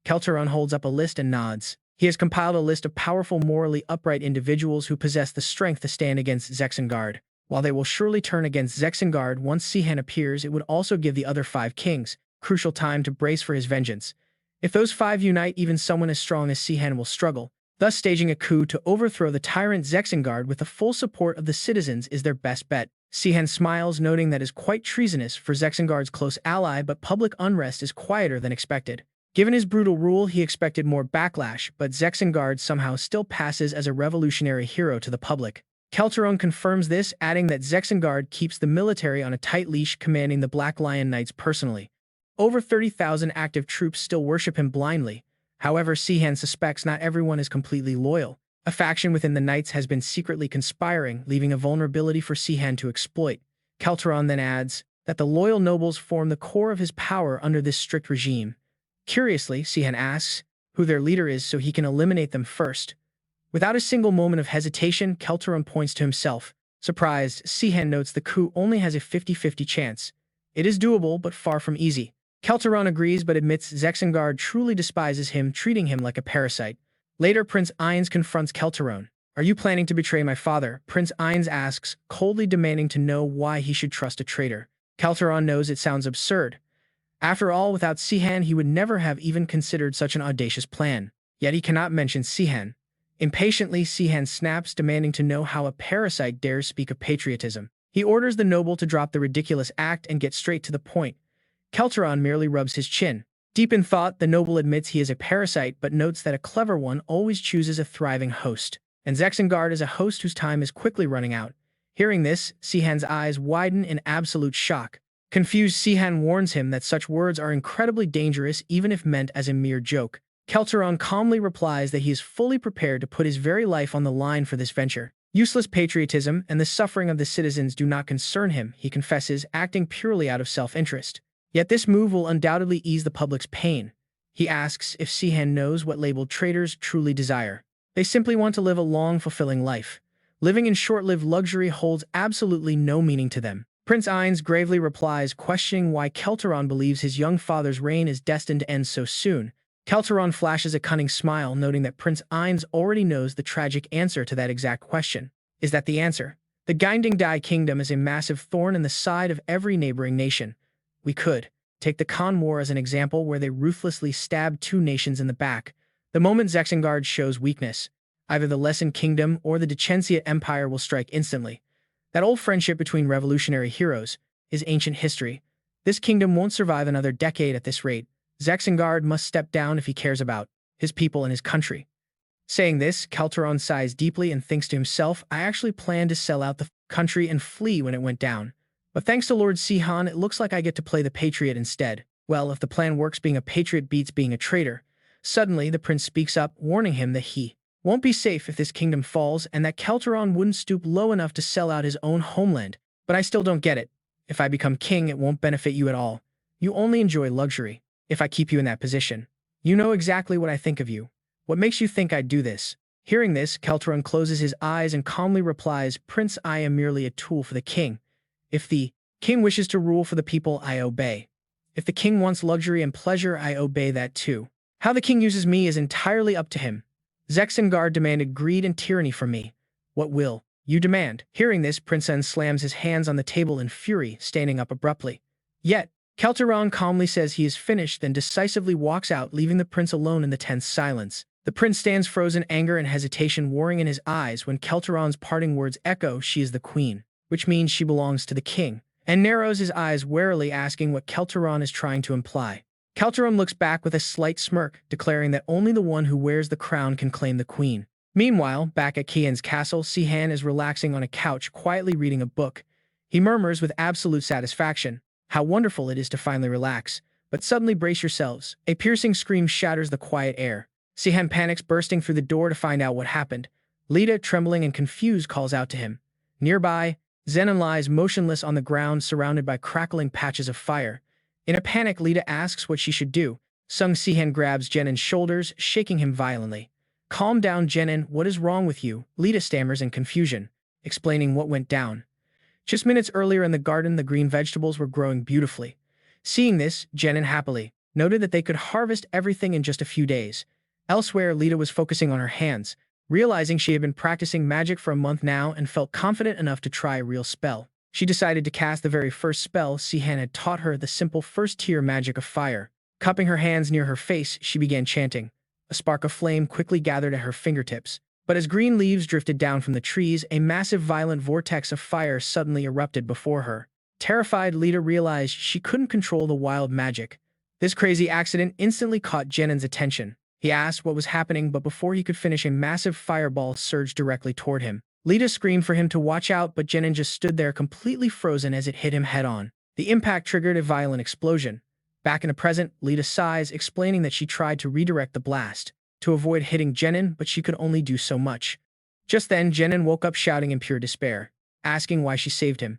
Kelteron holds up a list and nods. He has compiled a list of powerful, morally upright individuals who possess the strength to stand against Zexengard. While they will surely turn against Zexengard once Sihan appears, it would also give the other 5 kings crucial time to brace for his vengeance. If those 5 unite, even someone as strong as Sihan will struggle. Thus, staging a coup to overthrow the tyrant Zexengard with the full support of the citizens is their best bet. Sihan smiles, noting that is quite treasonous for Zexengard's close ally, but public unrest is quieter than expected. Given his brutal rule, he expected more backlash, but Zexengard somehow still passes as a revolutionary hero to the public. Kelteron confirms this, adding that Zexengard keeps the military on a tight leash, commanding the Black Lion Knights personally. Over 30,000 active troops still worship him blindly. However, Sihan suspects not everyone is completely loyal. A faction within the Knights has been secretly conspiring, leaving a vulnerability for Sihan to exploit. Kelteron then adds that the loyal nobles form the core of his power under this strict regime. Curiously, Sihan asks who their leader is so he can eliminate them first. Without a single moment of hesitation, Kelteron points to himself. Surprised, Sihan notes the coup only has a 50-50 chance. It is doable, but far from easy. Kelteron agrees but admits Zexengard truly despises him, treating him like a parasite. Later, Prince Ines confronts Kelteron. "Are you planning to betray my father?" Prince Ines asks, coldly demanding to know why he should trust a traitor. Kelteron knows it sounds absurd. After all, without Sihan, he would never have even considered such an audacious plan. Yet he cannot mention Sihan. Impatiently, Sihan snaps, demanding to know how a parasite dares speak of patriotism. He orders the noble to drop the ridiculous act and get straight to the point. Kelteron merely rubs his chin. Deep in thought, the noble admits he is a parasite, but notes that a clever one always chooses a thriving host. And Zexengard is a host whose time is quickly running out. Hearing this, Sihan's eyes widen in absolute shock. Confused, Sihan warns him that such words are incredibly dangerous even if meant as a mere joke. Kelteron calmly replies that he is fully prepared to put his very life on the line for this venture. Useless patriotism and the suffering of the citizens do not concern him, he confesses, acting purely out of self-interest. Yet this move will undoubtedly ease the public's pain. He asks if Sihan knows what labeled traitors truly desire. They simply want to live a long, fulfilling life. Living in short-lived luxury holds absolutely no meaning to them. Prince Ines gravely replies, questioning why Kelteron believes his young father's reign is destined to end so soon. Kelteron flashes a cunning smile, noting that Prince Ines already knows the tragic answer to that exact question. Is that the answer? The Guinding Dai Kingdom is a massive thorn in the side of every neighboring nation. We could take the Khan War as an example, where they ruthlessly stabbed 2 nations in the back. The moment Zexengard shows weakness, either the Lesson Kingdom or the Dechensiate Empire will strike instantly. That old friendship between revolutionary heroes is ancient history. This kingdom won't survive another decade at this rate. Zexengard must step down if he cares about his people and his country. Saying this, Kelteron sighs deeply and thinks to himself, I actually planned to sell out the country and flee when it went down. But thanks to Lord Sihan, it looks like I get to play the patriot instead. Well, if the plan works, being a patriot beats being a traitor. Suddenly, the prince speaks up, warning him that he won't be safe if this kingdom falls, and that Kelteron wouldn't stoop low enough to sell out his own homeland. But I still don't get it. If I become king, it won't benefit you at all. You only enjoy luxury. If I keep you in that position, you know exactly what I think of you. What makes you think I'd do this? Hearing this, Kelteron closes his eyes and calmly replies, Prince, I am merely a tool for the king. If the King wishes to rule for the people, I obey. If the king wants luxury and pleasure, I obey that too. How the king uses me is entirely up to him. Zexengard demanded greed and tyranny from me. What will you demand? Hearing this, Prince N slams his hands on the table in fury, standing up abruptly. Yet, Kelteron calmly says he is finished, then decisively walks out, leaving the prince alone in the tense silence. The prince stands frozen, anger and hesitation warring in his eyes when Kelteron's parting words echo, "She is the queen," which means she belongs to the king, and narrows his eyes warily, asking what Kelteron is trying to imply. Kelteron looks back with a slight smirk, declaring that only the one who wears the crown can claim the queen. Meanwhile, back at Kian's castle, Sihan is relaxing on a couch, quietly reading a book. He murmurs with absolute satisfaction, "How wonderful it is to finally relax." But suddenly, brace yourselves. A piercing scream shatters the quiet air. Sihan panics, bursting through the door to find out what happened. Lita, trembling and confused, calls out to him. Nearby, Zenon lies motionless on the ground, surrounded by crackling patches of fire. In a panic, Lita asks what she should do. Sung Sihan grabs Jenon's shoulders, shaking him violently. "Calm down, Jenon. What is wrong with you?" Lita stammers in confusion, explaining what went down. Just minutes earlier in the garden, the green vegetables were growing beautifully. Seeing this, Jenon happily noted that they could harvest everything in just a few days. Elsewhere, Lita was focusing on her hands, realizing she had been practicing magic for a month now and felt confident enough to try a real spell. She decided to cast the very first spell Sihan had taught her, the simple first-tier magic of fire. Cupping her hands near her face, she began chanting. A spark of flame quickly gathered at her fingertips. But as green leaves drifted down from the trees, a massive violent vortex of fire suddenly erupted before her. Terrified, Lita realized she couldn't control the wild magic. This crazy accident instantly caught Jenon's attention. He asked what was happening, but before he could finish, a massive fireball surged directly toward him. Lita screamed for him to watch out, but Jenon just stood there completely frozen as it hit him head-on. The impact triggered a violent explosion. Back in the present, Lita sighs, explaining that she tried to redirect the blast to avoid hitting Jenon, but she could only do so much. Just then, Jenon woke up shouting in pure despair, asking why she saved him.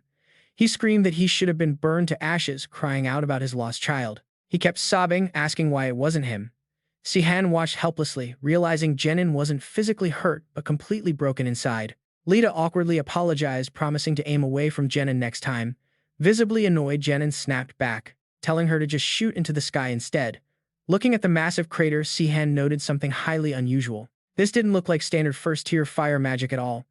He screamed that he should have been burned to ashes, crying out about his lost child. He kept sobbing, asking why it wasn't him. Sihan watched helplessly, realizing Jenon wasn't physically hurt, but completely broken inside. Lita awkwardly apologized, promising to aim away from Jenon next time. Visibly annoyed, Jenon snapped back, telling her to just shoot into the sky instead. Looking at the massive crater, Sihan noted something highly unusual. This didn't look like standard first-tier fire magic at all.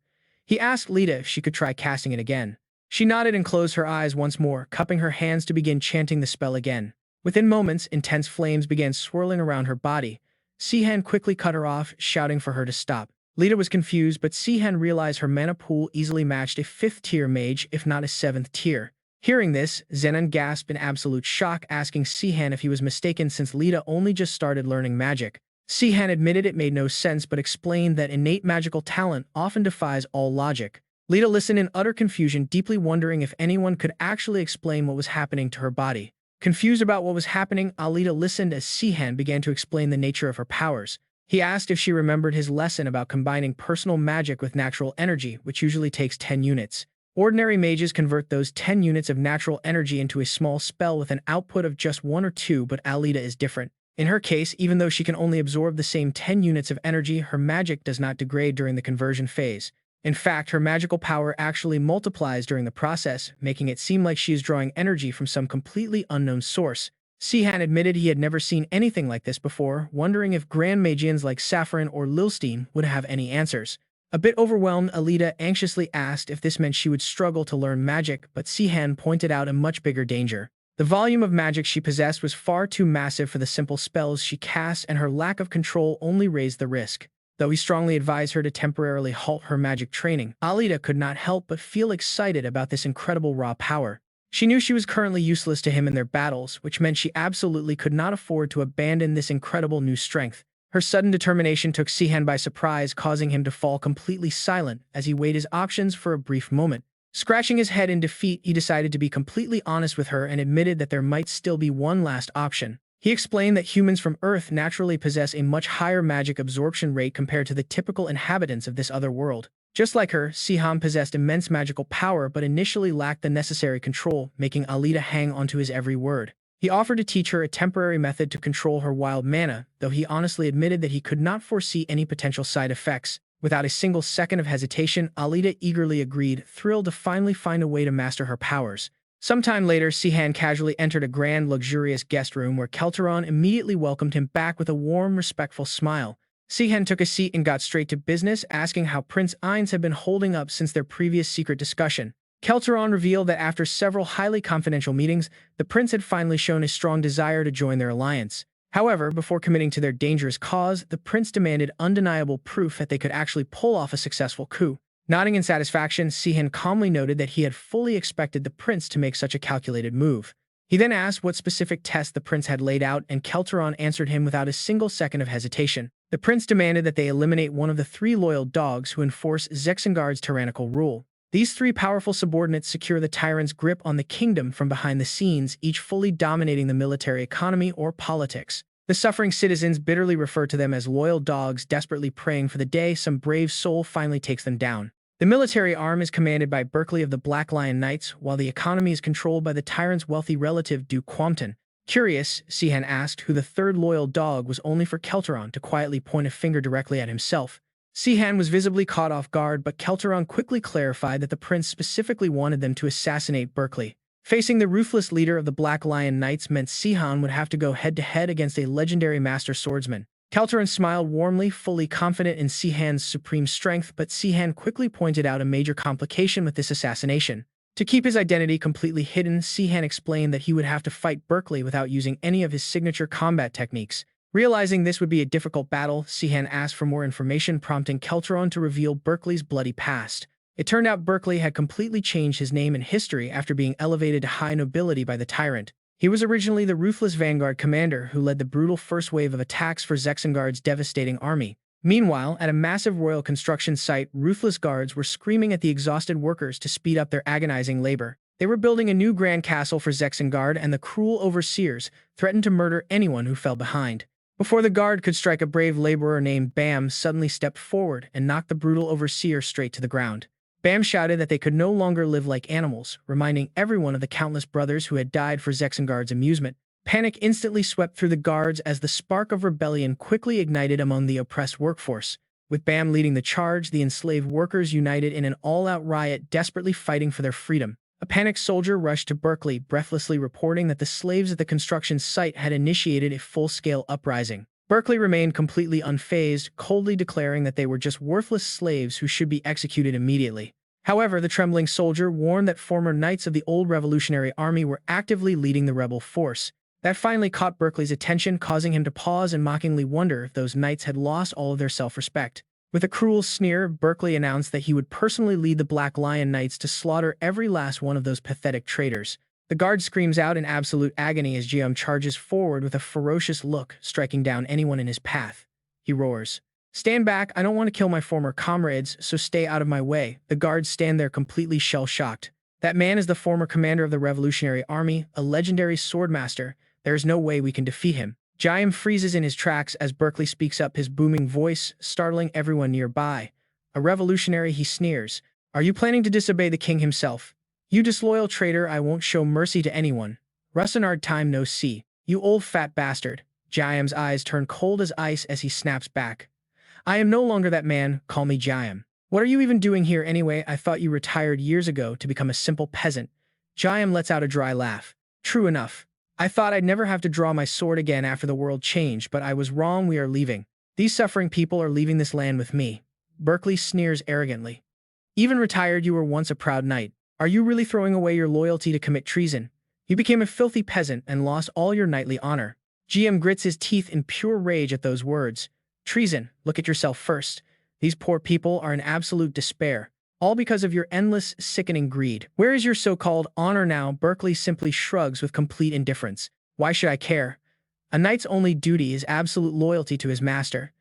He asked Lita if she could try casting it again. She nodded and closed her eyes once more, cupping her hands to begin chanting the spell again. Within moments, intense flames began swirling around her body. Sihan quickly cut her off, shouting for her to stop. Lita was confused, but Sihan realized her mana pool easily matched a 5th-tier mage, if not a 7th tier. Hearing this, Zenon gasped in absolute shock, asking Sihan if he was mistaken since Lita only just started learning magic. Sihan admitted it made no sense, but explained that innate magical talent often defies all logic. Lita listened in utter confusion, deeply wondering if anyone could actually explain what was happening to her body. Confused about what was happening, Alita listened as Sihan began to explain the nature of her powers. He asked if she remembered his lesson about combining personal magic with natural energy, which usually takes 10 units. Ordinary mages convert those 10 units of natural energy into a small spell with an output of just 1 or 2, but Alita is different. In her case, even though she can only absorb the same 10 units of energy, her magic does not degrade during the conversion phase. In fact, her magical power actually multiplies during the process, making it seem like she is drawing energy from some completely unknown source. Sihan admitted he had never seen anything like this before, wondering if grand magians like Saffron or Lilstein would have any answers. A bit overwhelmed, Alita anxiously asked if this meant she would struggle to learn magic, but Sihan pointed out a much bigger danger. The volume of magic she possessed was far too massive for the simple spells she cast, and her lack of control only raised the risk. Though he strongly advised her to temporarily halt her magic training, Alita could not help but feel excited about this incredible raw power. She knew she was currently useless to him in their battles, which meant she absolutely could not afford to abandon this incredible new strength. Her sudden determination took Sihan by surprise, causing him to fall completely silent as he weighed his options for a brief moment. Scratching his head in defeat, he decided to be completely honest with her and admitted that there might still be one last option. He explained that humans from Earth naturally possess a much higher magic absorption rate compared to the typical inhabitants of this other world. Just like her, Sihan possessed immense magical power but initially lacked the necessary control, making Alita hang onto his every word. He offered to teach her a temporary method to control her wild mana, though he honestly admitted that he could not foresee any potential side effects. Without a single second of hesitation, Alita eagerly agreed, thrilled to finally find a way to master her powers. Sometime later, Sihan casually entered a grand, luxurious guest room where Kelteron immediately welcomed him back with a warm, respectful smile. Sihan took a seat and got straight to business, asking how Prince Ainz had been holding up since their previous secret discussion. Kelteron revealed that after several highly confidential meetings, the prince had finally shown a strong desire to join their alliance. However, before committing to their dangerous cause, the prince demanded undeniable proof that they could actually pull off a successful coup. Nodding in satisfaction, Sihan calmly noted that he had fully expected the prince to make such a calculated move. He then asked what specific test the prince had laid out, and Kelteron answered him without a single second of hesitation. The prince demanded that they eliminate one of the 3 loyal dogs who enforce Zexengard's tyrannical rule. These 3 powerful subordinates secure the tyrant's grip on the kingdom from behind the scenes, each fully dominating the military economy or politics. The suffering citizens bitterly refer to them as loyal dogs, desperately praying for the day some brave soul finally takes them down. The military arm is commanded by Berkeley of the Black Lion Knights, while the economy is controlled by the tyrant's wealthy relative Duke Quampton. Curious, Sihan asked who the 3rd loyal dog was, only for Kelteron to quietly point a finger directly at himself. Sihan was visibly caught off guard, but Kelteron quickly clarified that the prince specifically wanted them to assassinate Berkeley. Facing the ruthless leader of the Black Lion Knights meant Sihan would have to go head-to-head against a legendary master swordsman. Kelteron smiled warmly, fully confident in Sihan's supreme strength, but Sihan quickly pointed out a major complication with this assassination. To keep his identity completely hidden, Sihan explained that he would have to fight Berkeley without using any of his signature combat techniques. Realizing this would be a difficult battle, Sihan asked for more information, prompting Kelteron to reveal Berkeley's bloody past. It turned out Berkeley had completely changed his name in history after being elevated to high nobility by the tyrant. He was originally the ruthless vanguard commander who led the brutal first wave of attacks for Zexengard's devastating army. Meanwhile, at a massive royal construction site, ruthless guards were screaming at the exhausted workers to speed up their agonizing labor. They were building a new grand castle for Zexengard, and the cruel overseers threatened to murder anyone who fell behind. Before the guard could strike, a brave laborer named Bam suddenly stepped forward and knocked the brutal overseer straight to the ground. Bam shouted that they could no longer live like animals, reminding everyone of the countless brothers who had died for Zexengard's amusement. Panic instantly swept through the guards as the spark of rebellion quickly ignited among the oppressed workforce. With Bam leading the charge, the enslaved workers united in an all-out riot, desperately fighting for their freedom. A panicked soldier rushed to Berkeley, breathlessly reporting that the slaves at the construction site had initiated a full-scale uprising. Berkeley remained completely unfazed, coldly declaring that they were just worthless slaves who should be executed immediately. However, the trembling soldier warned that former knights of the old Revolutionary Army were actively leading the rebel force. That finally caught Berkeley's attention, causing him to pause and mockingly wonder if those knights had lost all of their self-respect. With a cruel sneer, Berkeley announced that he would personally lead the Black Lion Knights to slaughter every last one of those pathetic traitors. The guard screams out in absolute agony as Jiam charges forward with a ferocious look, striking down anyone in his path. He roars, "Stand back, I don't want to kill my former comrades, so stay out of my way." The guards stand there completely shell-shocked. That man is the former commander of the Revolutionary Army, a legendary swordmaster. There is no way we can defeat him. Jiam freezes in his tracks as Berkeley speaks up, his booming voice startling everyone nearby. "A revolutionary," he sneers. "Are you planning to disobey the king himself? You disloyal traitor, I won't show mercy to anyone. Russenard time no see. You old fat bastard." Jiam's eyes turn cold as ice as he snaps back. "I am no longer that man, call me Jiam. What are you even doing here anyway? I thought you retired years ago to become a simple peasant." Jiam lets out a dry laugh. "True enough. I thought I'd never have to draw my sword again after the world changed, but I was wrong. We are leaving. These suffering people are leaving this land with me." Berkeley sneers arrogantly. "Even retired, you were once a proud knight. Are you really throwing away your loyalty to commit treason? You became a filthy peasant and lost all your knightly honor." Jiam grits his teeth in pure rage at those words. "Treason? Look at yourself first. These poor people are in absolute despair. All because of your endless, sickening greed. Where is your so-called honor now?" Berkeley simply shrugs with complete indifference. "Why should I care? A knight's only duty is absolute loyalty to his master."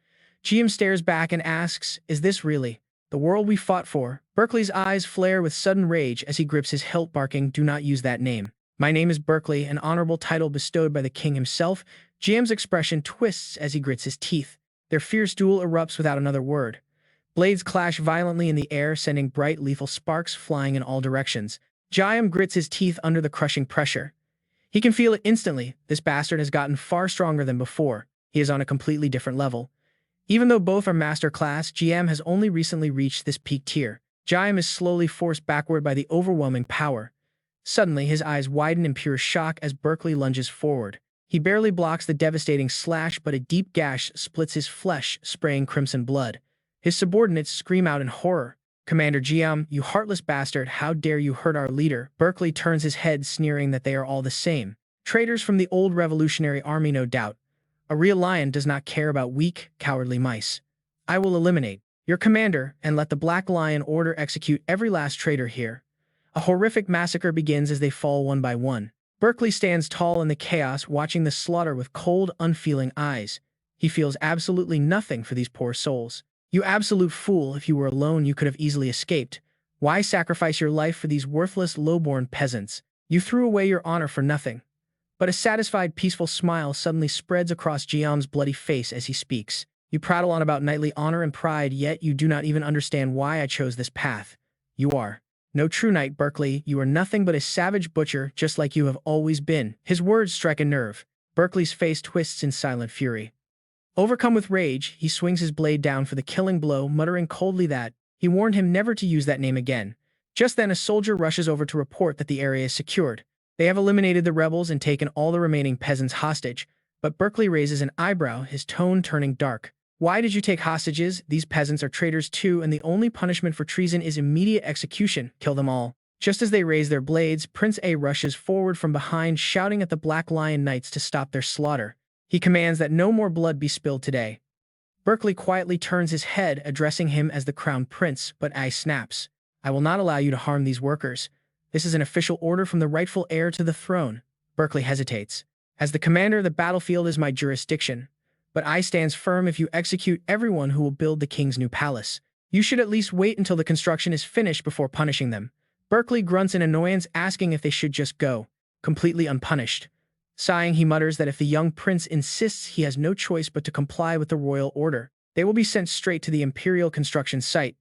Jiam stares back and asks, "Is this really the world we fought for?" Berkeley's eyes flare with sudden rage as he grips his hilt, barking, "Do not use that name. My name is Berkeley, an honorable title bestowed by the king himself." Jiam's expression twists as he grits his teeth. Their fierce duel erupts without another word. Blades clash violently in the air, sending bright, lethal sparks flying in all directions. Jiam grits his teeth under the crushing pressure. He can feel it instantly. This bastard has gotten far stronger than before. He is on a completely different level. Even though both are master class, Jiam has only recently reached this peak tier. Jiam is slowly forced backward by the overwhelming power. Suddenly, his eyes widen in pure shock as Berkeley lunges forward. He barely blocks the devastating slash, but a deep gash splits his flesh, spraying crimson blood. His subordinates scream out in horror. "Commander Jiam, you heartless bastard, how dare you hurt our leader?" Berkeley turns his head, sneering that they are all the same. Traitors from the old revolutionary army, no doubt. A real lion does not care about weak, cowardly mice. "I will eliminate your commander and let the Black Lion Order execute every last traitor here." A horrific massacre begins as they fall one by one. Berkeley stands tall in the chaos, watching the slaughter with cold, unfeeling eyes. He feels absolutely nothing for these poor souls. "You absolute fool, if you were alone you could have easily escaped. Why sacrifice your life for these worthless, low-born peasants? You threw away your honor for nothing." But a satisfied, peaceful smile suddenly spreads across Jiam's bloody face as he speaks. "You prattle on about knightly honor and pride, yet you do not even understand why I chose this path. You are no true knight, Berkeley. You are nothing but a savage butcher, just like you have always been." His words strike a nerve. Berkeley's face twists in silent fury. Overcome with rage, he swings his blade down for the killing blow, muttering coldly that he warned him never to use that name again. Just then, a soldier rushes over to report that the area is secured. They have eliminated the rebels and taken all the remaining peasants hostage, but Berkeley raises an eyebrow, his tone turning dark. "Why did you take hostages? These peasants are traitors too, and the only punishment for treason is immediate execution. Kill them all." Just as they raise their blades, Prince A rushes forward from behind, shouting at the Black Lion Knights to stop their slaughter. He commands that no more blood be spilled today. Berkeley quietly turns his head, addressing him as the Crown Prince, but A snaps. "I will not allow you to harm these workers. This is an official order from the rightful heir to the throne." Berkeley hesitates. "As the commander, the battlefield is my jurisdiction. But I stands firm. If you execute everyone who will build the king's new palace, you should at least wait until the construction is finished before punishing them." Berkeley grunts in annoyance, asking if they should just go completely unpunished. Sighing, he mutters that if the young prince insists, he has no choice but to comply with the royal order. They will be sent straight to the imperial construction site.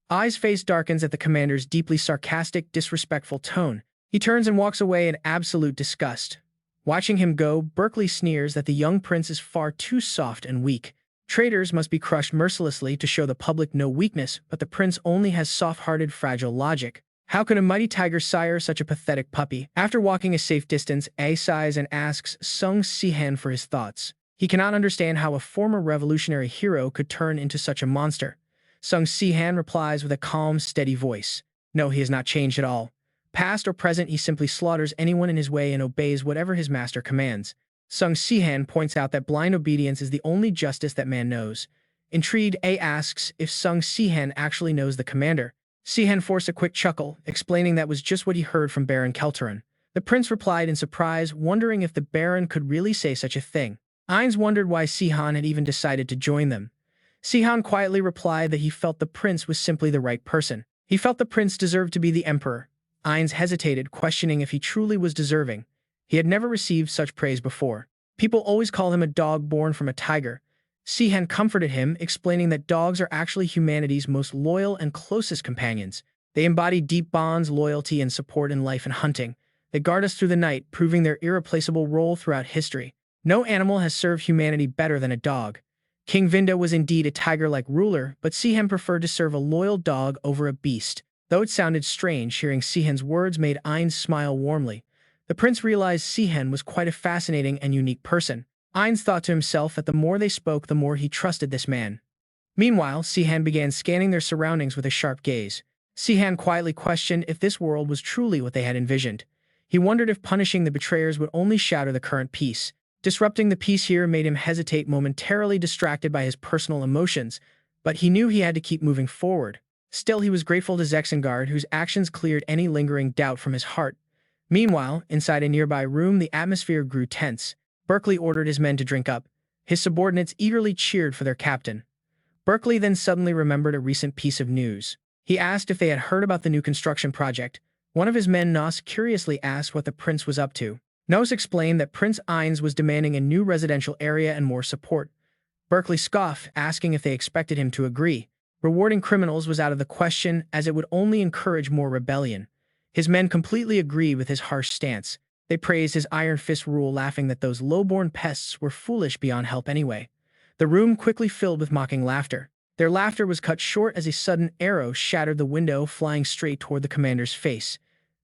Ai's face darkens at the commander's deeply sarcastic, disrespectful tone. He turns and walks away in absolute disgust. Watching him go, Berkeley sneers that the young prince is far too soft and weak. Traitors must be crushed mercilessly to show the public no weakness, but the prince only has soft-hearted, fragile logic. How could a mighty tiger sire such a pathetic puppy? After walking a safe distance, A sighs and asks Sung Sihan for his thoughts. He cannot understand how a former revolutionary hero could turn into such a monster. Sung Sihan replies with a calm, steady voice. No, he has not changed at all. Past or present, he simply slaughters anyone in his way and obeys whatever his master commands. Sung Sihan points out that blind obedience is the only justice that man knows. Intrigued, A asks if Sung Sihan actually knows the commander. Sihan forced a quick chuckle, explaining that was just what he heard from Baron Kelteran. The prince replied in surprise, wondering if the Baron could really say such a thing. Ainz wondered why Sihan had even decided to join them. Sihan quietly replied that he felt the prince was simply the right person. He felt the prince deserved to be the emperor. Ainz hesitated, questioning if he truly was deserving. He had never received such praise before. People always call him a dog born from a tiger. Sihan comforted him, explaining that dogs are actually humanity's most loyal and closest companions. They embody deep bonds, loyalty, and support in life and hunting. They guard us through the night, proving their irreplaceable role throughout history. No animal has served humanity better than a dog. King Vinda was indeed a tiger-like ruler, but Sihan preferred to serve a loyal dog over a beast. Though it sounded strange, hearing Sihan's words made Ainz smile warmly. The prince realized Sihan was quite a fascinating and unique person. Ainz thought to himself that the more they spoke, the more he trusted this man. Meanwhile, Sihan began scanning their surroundings with a sharp gaze. Sihan quietly questioned if this world was truly what they had envisioned. He wondered if punishing the betrayers would only shatter the current peace. Disrupting the peace here made him hesitate, momentarily distracted by his personal emotions, but he knew he had to keep moving forward. Still, he was grateful to Zexengard, whose actions cleared any lingering doubt from his heart. Meanwhile, inside a nearby room, the atmosphere grew tense. Berkeley ordered his men to drink up. His subordinates eagerly cheered for their captain. Berkeley then suddenly remembered a recent piece of news. He asked if they had heard about the new construction project. One of his men, Nos, curiously asked what the prince was up to. Nos explained that Prince Ainz was demanding a new residential area and more support. Berkeley scoffed, asking if they expected him to agree. Rewarding criminals was out of the question, as it would only encourage more rebellion. His men completely agreed with his harsh stance. They praised his iron fist rule, laughing that those low-born pests were foolish beyond help anyway. The room quickly filled with mocking laughter. Their laughter was cut short as a sudden arrow shattered the window, flying straight toward the commander's face.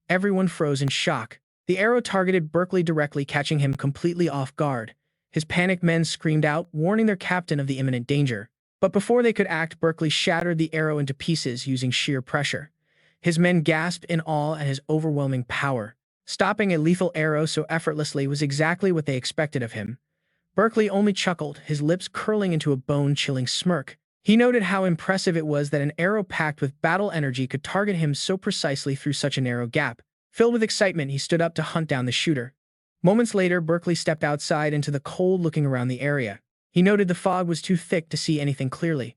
Everyone froze in shock. The arrow targeted Berkeley directly, catching him completely off guard. His panicked men screamed out, warning their captain of the imminent danger. But before they could act, Berkeley shattered the arrow into pieces using sheer pressure. His men gasped in awe at his overwhelming power. Stopping a lethal arrow so effortlessly was exactly what they expected of him. Berkeley only chuckled, his lips curling into a bone-chilling smirk. He noted how impressive it was that an arrow packed with battle energy could target him so precisely through such a narrow gap. Filled with excitement, he stood up to hunt down the shooter. Moments later, Berkeley stepped outside into the cold, looking around the area. He noted the fog was too thick to see anything clearly.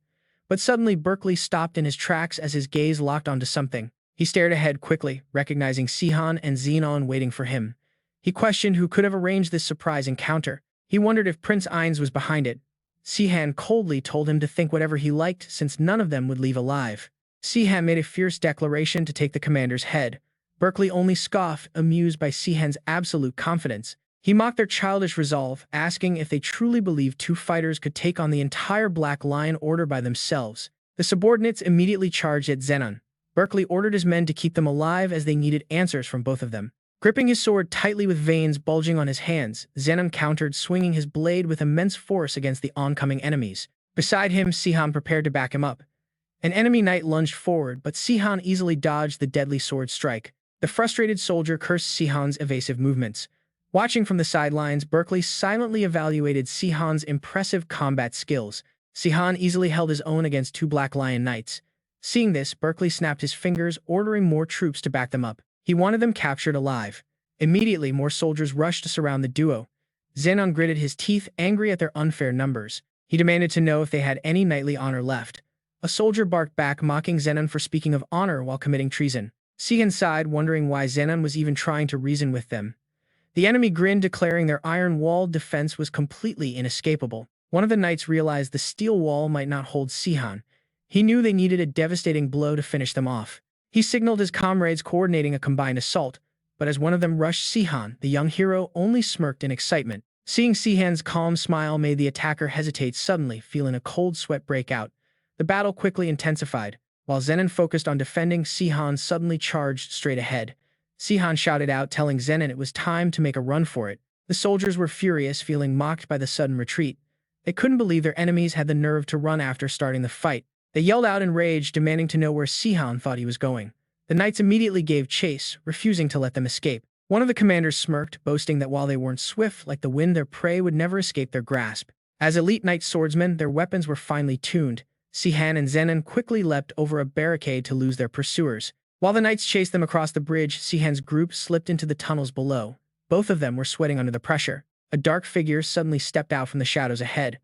But suddenly, Berkeley stopped in his tracks as his gaze locked onto something. He stared ahead quickly, recognizing Sihan and Xenon waiting for him. He questioned who could have arranged this surprise encounter. He wondered if Prince Ainz was behind it. Sihan coldly told him to think whatever he liked, since none of them would leave alive. Sihan made a fierce declaration to take the commander's head. Berkeley only scoffed, amused by Sihan's absolute confidence. He mocked their childish resolve, asking if they truly believed two fighters could take on the entire Black Lion Order by themselves. The subordinates immediately charged at Xenon. Berkeley ordered his men to keep them alive as they needed answers from both of them. Gripping his sword tightly with veins bulging on his hands, Xenon countered, swinging his blade with immense force against the oncoming enemies. Beside him, Sihan prepared to back him up. An enemy knight lunged forward, but Sihan easily dodged the deadly sword strike. The frustrated soldier cursed Sihan's evasive movements. Watching from the sidelines, Berkeley silently evaluated Sihan's impressive combat skills. Sihan easily held his own against two Black Lion Knights. Seeing this, Berkeley snapped his fingers, ordering more troops to back them up. He wanted them captured alive. Immediately, more soldiers rushed to surround the duo. Xenon gritted his teeth, angry at their unfair numbers. He demanded to know if they had any knightly honor left. A soldier barked back, mocking Xenon for speaking of honor while committing treason. Sihan sighed, wondering why Xenon was even trying to reason with them. The enemy grinned, declaring their iron-walled defense was completely inescapable. One of the knights realized the steel wall might not hold Sihan. He knew they needed a devastating blow to finish them off. He signaled his comrades, coordinating a combined assault, but as one of them rushed Sihan, the young hero only smirked in excitement. Seeing Sihan's calm smile made the attacker hesitate, suddenly feeling a cold sweat break out. The battle quickly intensified. While Xenon focused on defending, Sihan suddenly charged straight ahead. Sihan shouted out, telling Xenon it was time to make a run for it. The soldiers were furious, feeling mocked by the sudden retreat. They couldn't believe their enemies had the nerve to run after starting the fight. They yelled out in rage, demanding to know where Sihan thought he was going. The knights immediately gave chase, refusing to let them escape. One of the commanders smirked, boasting that while they weren't swift like the wind, their prey would never escape their grasp. As elite knight swordsmen, their weapons were finely tuned. Sihan and Xenon quickly leapt over a barricade to lose their pursuers. While the knights chased them across the bridge, Sihan's group slipped into the tunnels below. Both of them were sweating under the pressure. A dark figure suddenly stepped out from the shadows ahead.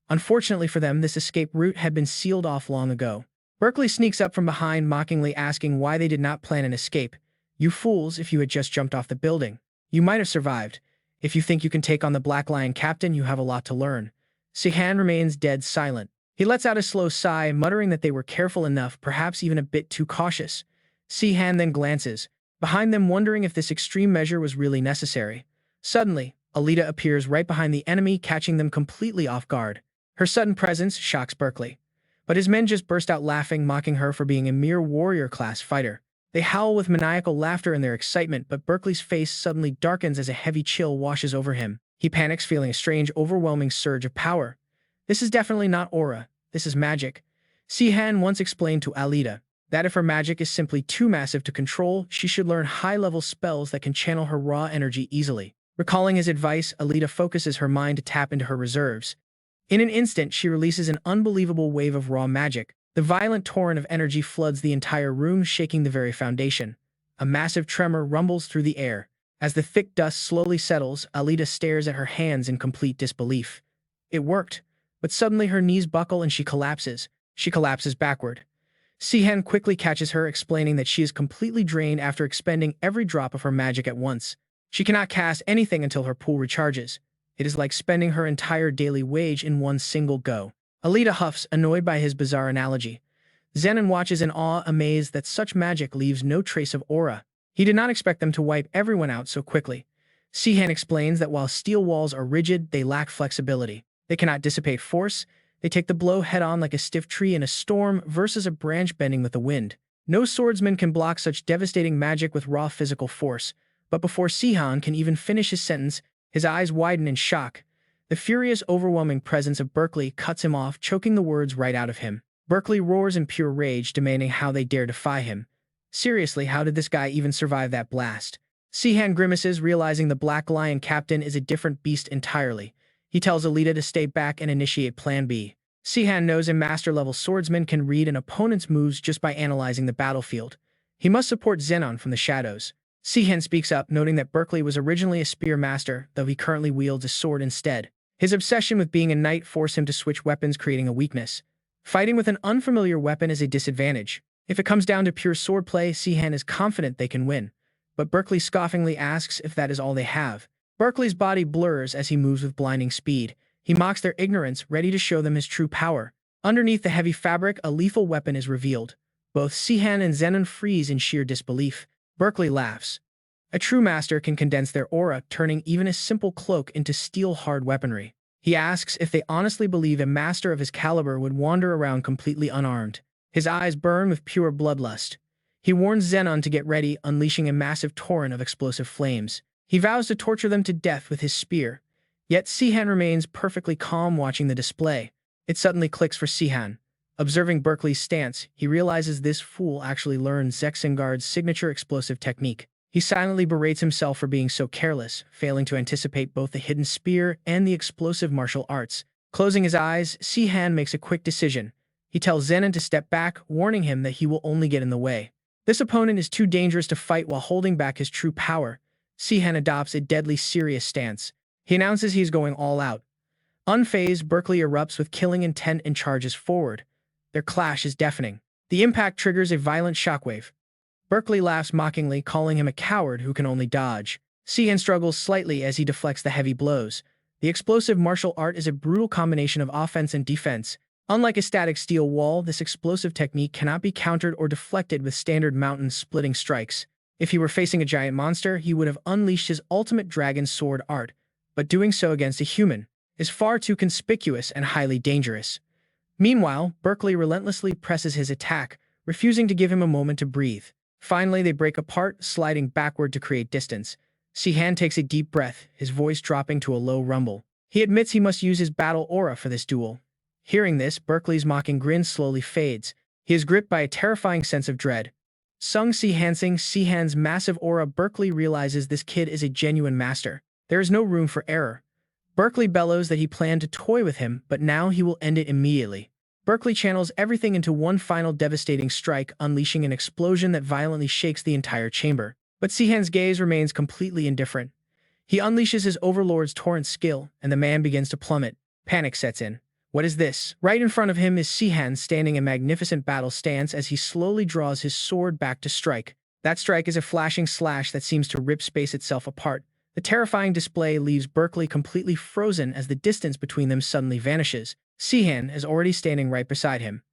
Unfortunately for them, this escape route had been sealed off long ago. Berkeley sneaks up from behind, mockingly asking why they did not plan an escape. "You fools, if you had just jumped off the building, you might have survived. If you think you can take on the Black Lion captain, you have a lot to learn." Sihan remains dead silent. He lets out a slow sigh, muttering that they were careful enough, perhaps even a bit too cautious. Sihan then glances behind them, wondering if this extreme measure was really necessary. Suddenly, Alita appears right behind the enemy, catching them completely off guard. Her sudden presence shocks Berkeley. But his men just burst out laughing, mocking her for being a mere warrior-class fighter. They howl with maniacal laughter in their excitement, but Berkeley's face suddenly darkens as a heavy chill washes over him. He panics, feeling a strange, overwhelming surge of power. This is definitely not aura. This is magic. Sihan once explained to Alita that if her magic is simply too massive to control, she should learn high-level spells that can channel her raw energy easily. Recalling his advice, Alita focuses her mind to tap into her reserves. In an instant, she releases an unbelievable wave of raw magic. The violent torrent of energy floods the entire room, shaking the very foundation. A massive tremor rumbles through the air. As the thick dust slowly settles, Alita stares at her hands in complete disbelief. It worked, but suddenly her knees buckle and she collapses. She collapses backward. Sihan quickly catches her, explaining that she is completely drained after expending every drop of her magic at once. She cannot cast anything until her pool recharges. It is like spending her entire daily wage in one single go. Alita huffs, annoyed by his bizarre analogy. Xenon watches in awe, amazed that such magic leaves no trace of aura. He did not expect them to wipe everyone out so quickly. Sihan explains that while steel walls are rigid, they lack flexibility. They cannot dissipate force. They take the blow head-on like a stiff tree in a storm versus a branch bending with the wind. No swordsman can block such devastating magic with raw physical force, but before Sihan can even finish his sentence, his eyes widen in shock. The furious, overwhelming presence of Berkeley cuts him off, choking the words right out of him. Berkeley roars in pure rage, demanding how they dare defy him. Seriously, how did this guy even survive that blast? Sihan grimaces, realizing the Black Lion captain is a different beast entirely. He tells Alita to stay back and initiate Plan B. Sihan knows a master-level swordsman can read an opponent's moves just by analyzing the battlefield. He must support Zenon from the shadows. Sihan speaks up, noting that Berkeley was originally a spear master, though he currently wields a sword instead. His obsession with being a knight forced him to switch weapons, creating a weakness. Fighting with an unfamiliar weapon is a disadvantage. If it comes down to pure swordplay, Sihan is confident they can win. But Berkeley scoffingly asks if that is all they have. Berkeley's body blurs as he moves with blinding speed. He mocks their ignorance, ready to show them his true power. Underneath the heavy fabric, a lethal weapon is revealed. Both Sihan and Zenon freeze in sheer disbelief. Berkeley laughs. A true master can condense their aura, turning even a simple cloak into steel-hard weaponry. He asks if they honestly believe a master of his caliber would wander around completely unarmed. His eyes burn with pure bloodlust. He warns Zenon to get ready, unleashing a massive torrent of explosive flames. He vows to torture them to death with his spear. Yet Sihan remains perfectly calm watching the display. It suddenly clicks for Sihan. Observing Berkeley's stance, he realizes this fool actually learned Zexengard's signature explosive technique. He silently berates himself for being so careless, failing to anticipate both the hidden spear and the explosive martial arts. Closing his eyes, Sihan makes a quick decision. He tells Zenon to step back, warning him that he will only get in the way. This opponent is too dangerous to fight while holding back his true power. Sihan adopts a deadly serious stance. He announces he is going all out. Unfazed, Berkeley erupts with killing intent and charges forward. Their clash is deafening. The impact triggers a violent shockwave. Berkeley laughs mockingly, calling him a coward who can only dodge. Sihan struggles slightly as he deflects the heavy blows. The explosive martial art is a brutal combination of offense and defense. Unlike a static steel wall, this explosive technique cannot be countered or deflected with standard mountain-splitting strikes. If he were facing a giant monster, he would have unleashed his ultimate dragon sword art, but doing so against a human is far too conspicuous and highly dangerous. Meanwhile, Berkeley relentlessly presses his attack, refusing to give him a moment to breathe. Finally, they break apart, sliding backward to create distance. Sihan takes a deep breath, his voice dropping to a low rumble. He admits he must use his battle aura for this duel. Hearing this, Berkeley's mocking grin slowly fades. He is gripped by a terrifying sense of dread. Sihansing Sihan's massive aura, Berkeley realizes this kid is a genuine master. There is no room for error. Berkeley bellows that he planned to toy with him, but now he will end it immediately. Berkeley channels everything into one final devastating strike, unleashing an explosion that violently shakes the entire chamber. But Sihan's gaze remains completely indifferent. He unleashes his overlord's torrent skill, and the man begins to plummet. Panic sets in. What is this? Right in front of him is Sihan, standing in magnificent battle stance as he slowly draws his sword back to strike. That strike is a flashing slash that seems to rip space itself apart. The terrifying display leaves Berkeley completely frozen as the distance between them suddenly vanishes. Sihan is already standing right beside him.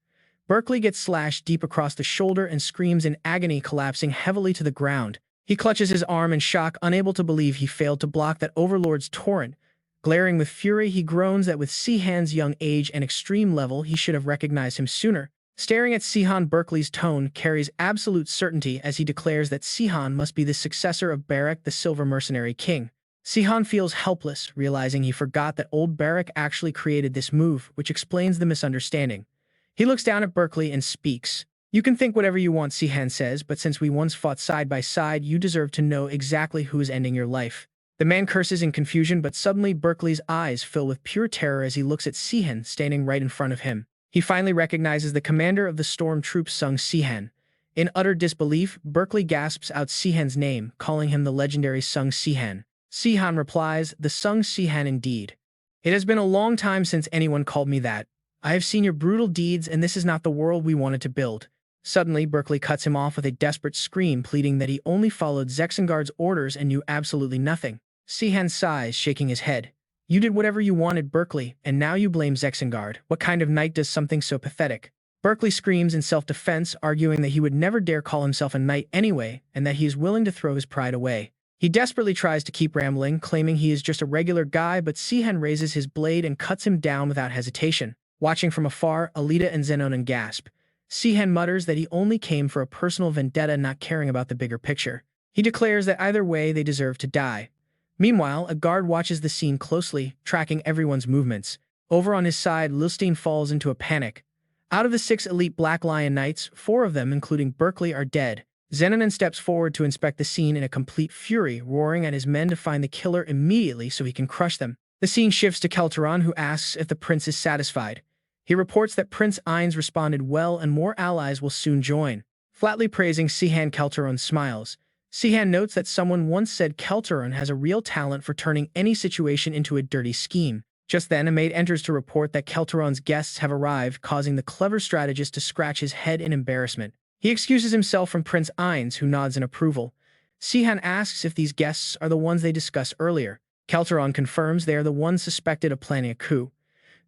Berkeley gets slashed deep across the shoulder and screams in agony, collapsing heavily to the ground. He clutches his arm in shock, unable to believe he failed to block that overlord's torrent. Glaring with fury, he groans that with Sihan's young age and extreme level, he should have recognized him sooner. Staring at Sihan, Berkeley's tone carries absolute certainty as he declares that Sihan must be the successor of Barak, the Silver Mercenary King. Sihan feels helpless, realizing he forgot that old Barak actually created this move, which explains the misunderstanding. He looks down at Berkeley and speaks. You can think whatever you want, Sihan says, but since we once fought side by side, you deserve to know exactly who is ending your life. The man curses in confusion, but suddenly Berkeley's eyes fill with pure terror as he looks at Sihan standing right in front of him. He finally recognizes the commander of the storm troops, Sung Sihan. In utter disbelief, Berkeley gasps out Sihan's name, calling him the legendary Sung Sihan. Sihan replies, the Sung Sihan indeed. It has been a long time since anyone called me that. I have seen your brutal deeds, and this is not the world we wanted to build. Suddenly, Berkeley cuts him off with a desperate scream, pleading that he only followed Zexengard's orders and knew absolutely nothing. Sihan sighs, shaking his head. You did whatever you wanted, Berkeley, and now you blame Zexengard. What kind of knight does something so pathetic? Berkeley screams in self-defense, arguing that he would never dare call himself a knight anyway, and that he is willing to throw his pride away. He desperately tries to keep rambling, claiming he is just a regular guy, but Sihan raises his blade and cuts him down without hesitation. Watching from afar, Alita and Zenon gasp. Sihan mutters that he only came for a personal vendetta, not caring about the bigger picture. He declares that either way they deserve to die. Meanwhile, a guard watches the scene closely, tracking everyone's movements. Over on his side, Lilstein falls into a panic. Out of the 6 elite Black Lion Knights, 4 of them, including Berkeley, are dead. Xenanon steps forward to inspect the scene in a complete fury, roaring at his men to find the killer immediately so he can crush them. The scene shifts to Kelteron, who asks if the prince is satisfied. He reports that Prince Ainz responded well and more allies will soon join. Flatly praising Sihan, Kelteron smiles. Sihan notes that someone once said Kelteron has a real talent for turning any situation into a dirty scheme. Just then, a maid enters to report that Kelteron's guests have arrived, causing the clever strategist to scratch his head in embarrassment. He excuses himself from Prince Ainz, who nods in approval. Sihan asks if these guests are the ones they discussed earlier. Kelteron confirms they are the ones suspected of planning a coup.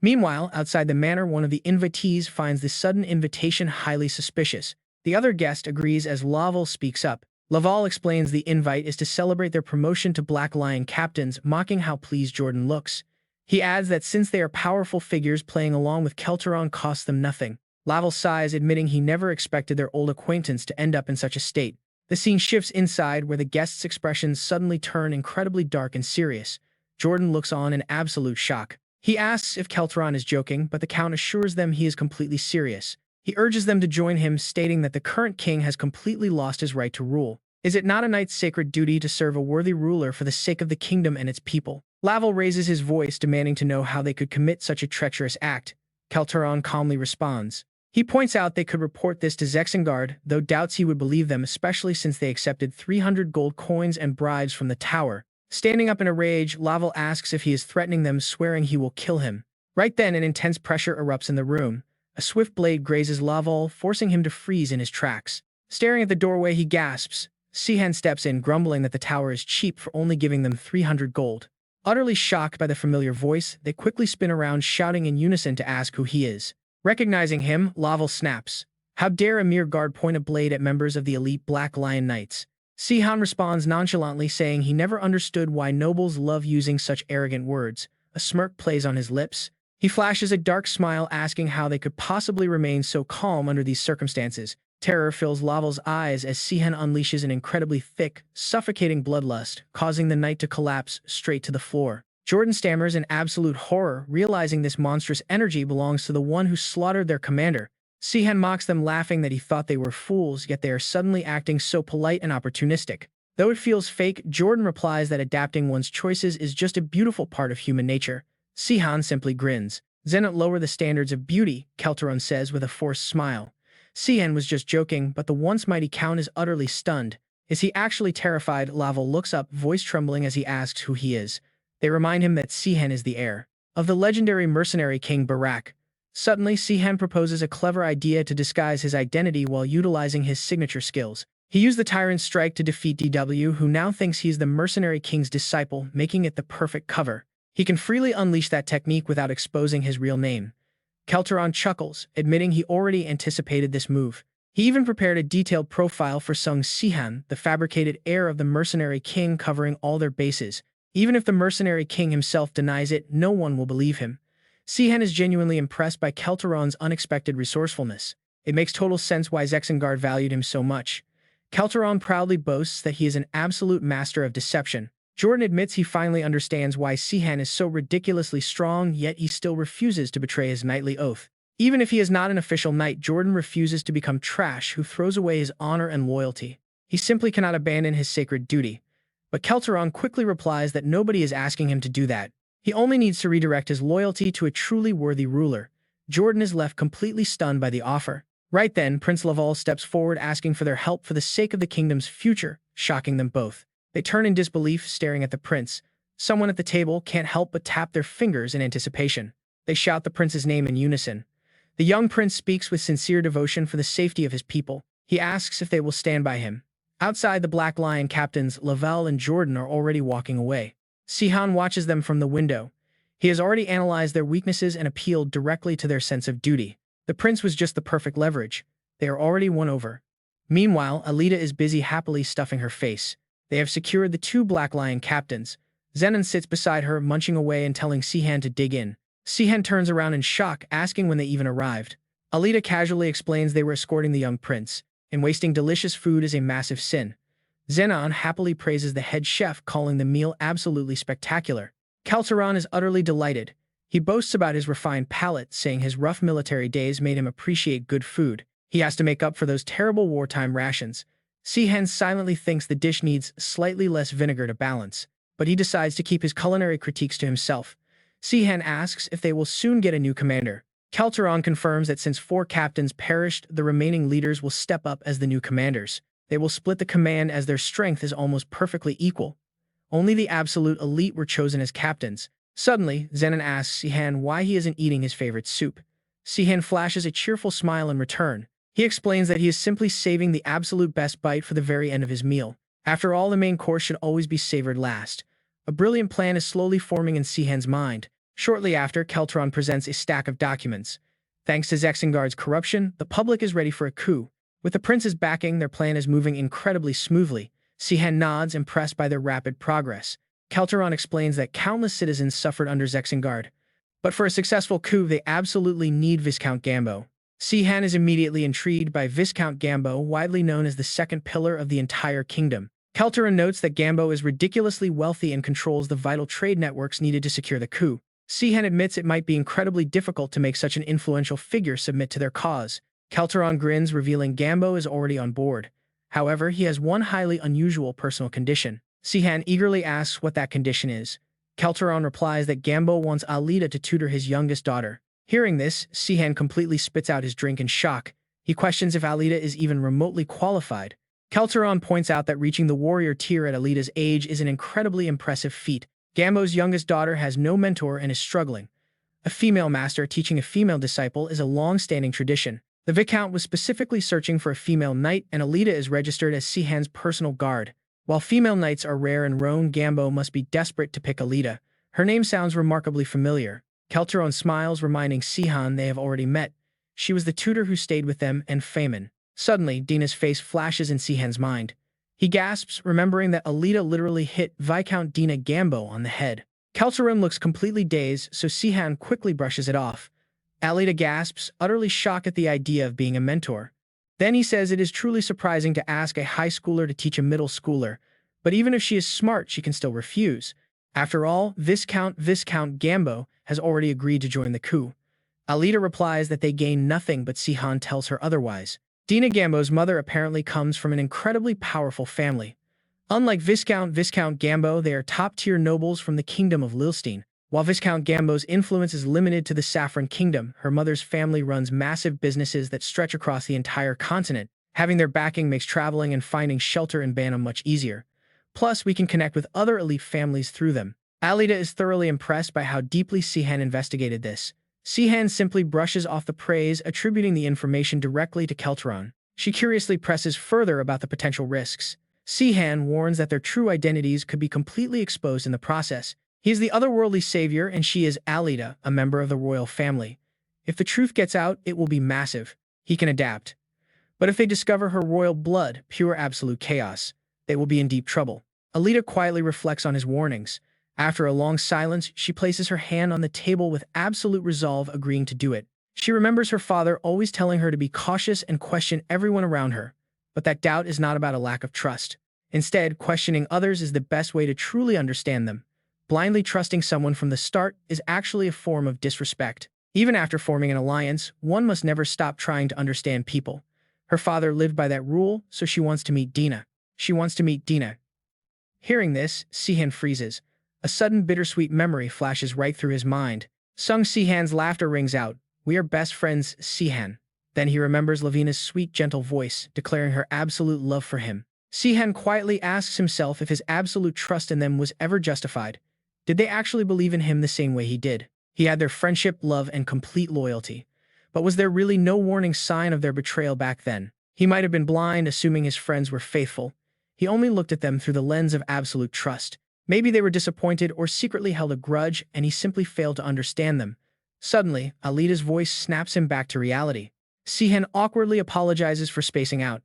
Meanwhile, outside the manor, one of the invitees finds the sudden invitation highly suspicious. The other guest agrees as Laval speaks up. Laval explains the invite is to celebrate their promotion to Black Lion captains, mocking how pleased Jordan looks. He adds that since they are powerful figures, playing along with Kelteron costs them nothing. Laval sighs, admitting he never expected their old acquaintance to end up in such a state. The scene shifts inside, where the guests' expressions suddenly turn incredibly dark and serious. Jordan looks on in absolute shock. He asks if Kelteron is joking, but the Count assures them he is completely serious. He urges them to join him, stating that the current king has completely lost his right to rule. Is it not a knight's sacred duty to serve a worthy ruler for the sake of the kingdom and its people? Laval raises his voice, demanding to know how they could commit such a treacherous act. Kelteron calmly responds. He points out they could report this to Zexengard, though doubts he would believe them, especially since they accepted 300 gold coins and bribes from the tower. Standing up in a rage, Laval asks if he is threatening them, swearing he will kill him. Right then, an intense pressure erupts in the room. A swift blade grazes Laval, forcing him to freeze in his tracks. Staring at the doorway, he gasps. Sihan steps in, grumbling that the tower is cheap for only giving them 300 gold. Utterly shocked by the familiar voice, they quickly spin around, shouting in unison to ask who he is. Recognizing him, Laval snaps. How dare a mere guard point a blade at members of the elite Black Lion Knights? Sihan responds nonchalantly, saying he never understood why nobles love using such arrogant words. A smirk plays on his lips. He flashes a dark smile, asking how they could possibly remain so calm under these circumstances. Terror fills Laval's eyes as Sihan unleashes an incredibly thick, suffocating bloodlust, causing the knight to collapse straight to the floor. Jordan stammers in absolute horror, realizing this monstrous energy belongs to the one who slaughtered their commander. Sihan mocks them, laughing that he thought they were fools, yet they are suddenly acting so polite and opportunistic. Though it feels fake, Jordan replies that adapting one's choices is just a beautiful part of human nature. Sihan simply grins. Zenit lower the standards of beauty, Kelteron says with a forced smile. Sihan was just joking, but the once mighty Count is utterly stunned. Is he actually terrified? Laval looks up, voice trembling as he asks who he is. They remind him that Sihan is the heir of the legendary mercenary King Barak. Suddenly, Sihan proposes a clever idea to disguise his identity while utilizing his signature skills. He used the Tyrant strike to defeat DW, who now thinks he is the mercenary king's disciple, making it the perfect cover. He can freely unleash that technique without exposing his real name. Kelteron chuckles, admitting he already anticipated this move. He even prepared a detailed profile for Sung Sihan, the fabricated heir of the mercenary king, covering all their bases. Even if the mercenary king himself denies it, no one will believe him. Sihan is genuinely impressed by Kelteron's unexpected resourcefulness. It makes total sense why Zexengard valued him so much. Kelteron proudly boasts that he is an absolute master of deception. Jordan admits he finally understands why Sihan is so ridiculously strong, yet he still refuses to betray his knightly oath. Even if he is not an official knight, Jordan refuses to become trash who throws away his honor and loyalty. He simply cannot abandon his sacred duty. But Kelteron quickly replies that nobody is asking him to do that. He only needs to redirect his loyalty to a truly worthy ruler. Jordan is left completely stunned by the offer. Right then, Prince Laval steps forward, asking for their help for the sake of the kingdom's future, shocking them both. They turn in disbelief, staring at the prince. Someone at the table can't help but tap their fingers in anticipation. They shout the prince's name in unison. The young prince speaks with sincere devotion for the safety of his people. He asks if they will stand by him. Outside, the Black Lion captains, Laval and Jordan, are already walking away. Sihan watches them from the window. He has already analyzed their weaknesses and appealed directly to their sense of duty. The prince was just the perfect leverage. They are already won over. Meanwhile, Alita is busy happily stuffing her face. They have secured the 2 Black Lion captains. Zenon sits beside her, munching away and telling Sihan to dig in. Sihan turns around in shock, asking when they even arrived. Alita casually explains they were escorting the young prince, and wasting delicious food is a massive sin. Zenon happily praises the head chef, calling the meal absolutely spectacular. Calderon is utterly delighted. He boasts about his refined palate, saying his rough military days made him appreciate good food. He has to make up for those terrible wartime rations. Sihan silently thinks the dish needs slightly less vinegar to balance, but he decides to keep his culinary critiques to himself. Sihan asks if they will soon get a new commander. Calderon confirms that since 4 captains perished, the remaining leaders will step up as the new commanders. They will split the command as their strength is almost perfectly equal. Only the absolute elite were chosen as captains. Suddenly, Zenon asks Sihan why he isn't eating his favorite soup. Sihan flashes a cheerful smile in return. He explains that he is simply saving the absolute best bite for the very end of his meal. After all, the main course should always be savored last. A brilliant plan is slowly forming in Sihan's mind. Shortly after, Calderon presents a stack of documents. Thanks to Zexengard's corruption, the public is ready for a coup. With the prince's backing, their plan is moving incredibly smoothly. Sihan nods, impressed by their rapid progress. Calderon explains that countless citizens suffered under Zexengard. But for a successful coup, they absolutely need Viscount Gambo. Sihan is immediately intrigued by Viscount Gambo, widely known as the second pillar of the entire kingdom. Calderon notes that Gambo is ridiculously wealthy and controls the vital trade networks needed to secure the coup. Sihan admits it might be incredibly difficult to make such an influential figure submit to their cause. Calderon grins, revealing Gambo is already on board. However, he has one highly unusual personal condition. Sihan eagerly asks what that condition is. Calderon replies that Gambo wants Alita to tutor his youngest daughter. Hearing this, Sihan completely spits out his drink in shock. He questions if Alita is even remotely qualified. Calderon points out that reaching the warrior tier at Alita's age is an incredibly impressive feat. Gambo's youngest daughter has no mentor and is struggling. A female master teaching a female disciple is a long-standing tradition. The Viscount was specifically searching for a female knight, and Alita is registered as Sihan's personal guard. While female knights are rare in Roan, Gambo must be desperate to pick Alita. Her name sounds remarkably familiar. Calderon smiles, reminding Sihan they have already met. She was the tutor who stayed with them and Feynman. Suddenly, Dina's face flashes in Sihan's mind. He gasps, remembering that Alita literally hit Viscount Dina Gambo on the head. Calderon looks completely dazed, so Sihan quickly brushes it off. Alita gasps, utterly shocked at the idea of being a mentor. Then he says it is truly surprising to ask a high schooler to teach a middle schooler, but even if she is smart, she can still refuse. After all, Viscount Gambo has already agreed to join the coup. Alita replies that they gain nothing, but Sihan tells her otherwise. Dina Gambo's mother apparently comes from an incredibly powerful family. Unlike Viscount Gambo, they are top-tier nobles from the kingdom of Lilstein. While Viscount Gambo's influence is limited to the Saffron Kingdom, her mother's family runs massive businesses that stretch across the entire continent. Having their backing makes traveling and finding shelter in Bantam much easier. Plus, we can connect with other elite families through them. Alita is thoroughly impressed by how deeply Sihan investigated this. Sihan simply brushes off the praise, attributing the information directly to Calderon. She curiously presses further about the potential risks. Sihan warns that their true identities could be completely exposed in the process. He is the otherworldly savior, and she is Alita, a member of the royal family. If the truth gets out, it will be massive. He can adapt. But if they discover her royal blood, pure absolute chaos, they will be in deep trouble. Alita quietly reflects on his warnings. After a long silence, she places her hand on the table with absolute resolve, agreeing to do it. She remembers her father always telling her to be cautious and question everyone around her. But that doubt is not about a lack of trust. Instead, questioning others is the best way to truly understand them. Blindly trusting someone from the start is actually a form of disrespect. Even after forming an alliance, one must never stop trying to understand people. Her father lived by that rule, so she wants to meet Dina. Hearing this, Sihan freezes. A sudden bittersweet memory flashes right through his mind. Sung Sihan's laughter rings out. "We are best friends, Sihan." Then he remembers Lavina's sweet, gentle voice, declaring her absolute love for him. Sihan quietly asks himself if his absolute trust in them was ever justified. Did they actually believe in him the same way he did? He had their friendship, love, and complete loyalty. But was there really no warning sign of their betrayal back then? He might have been blind, assuming his friends were faithful. He only looked at them through the lens of absolute trust. Maybe they were disappointed or secretly held a grudge, and he simply failed to understand them. Suddenly, Alita's voice snaps him back to reality. Sihan awkwardly apologizes for spacing out.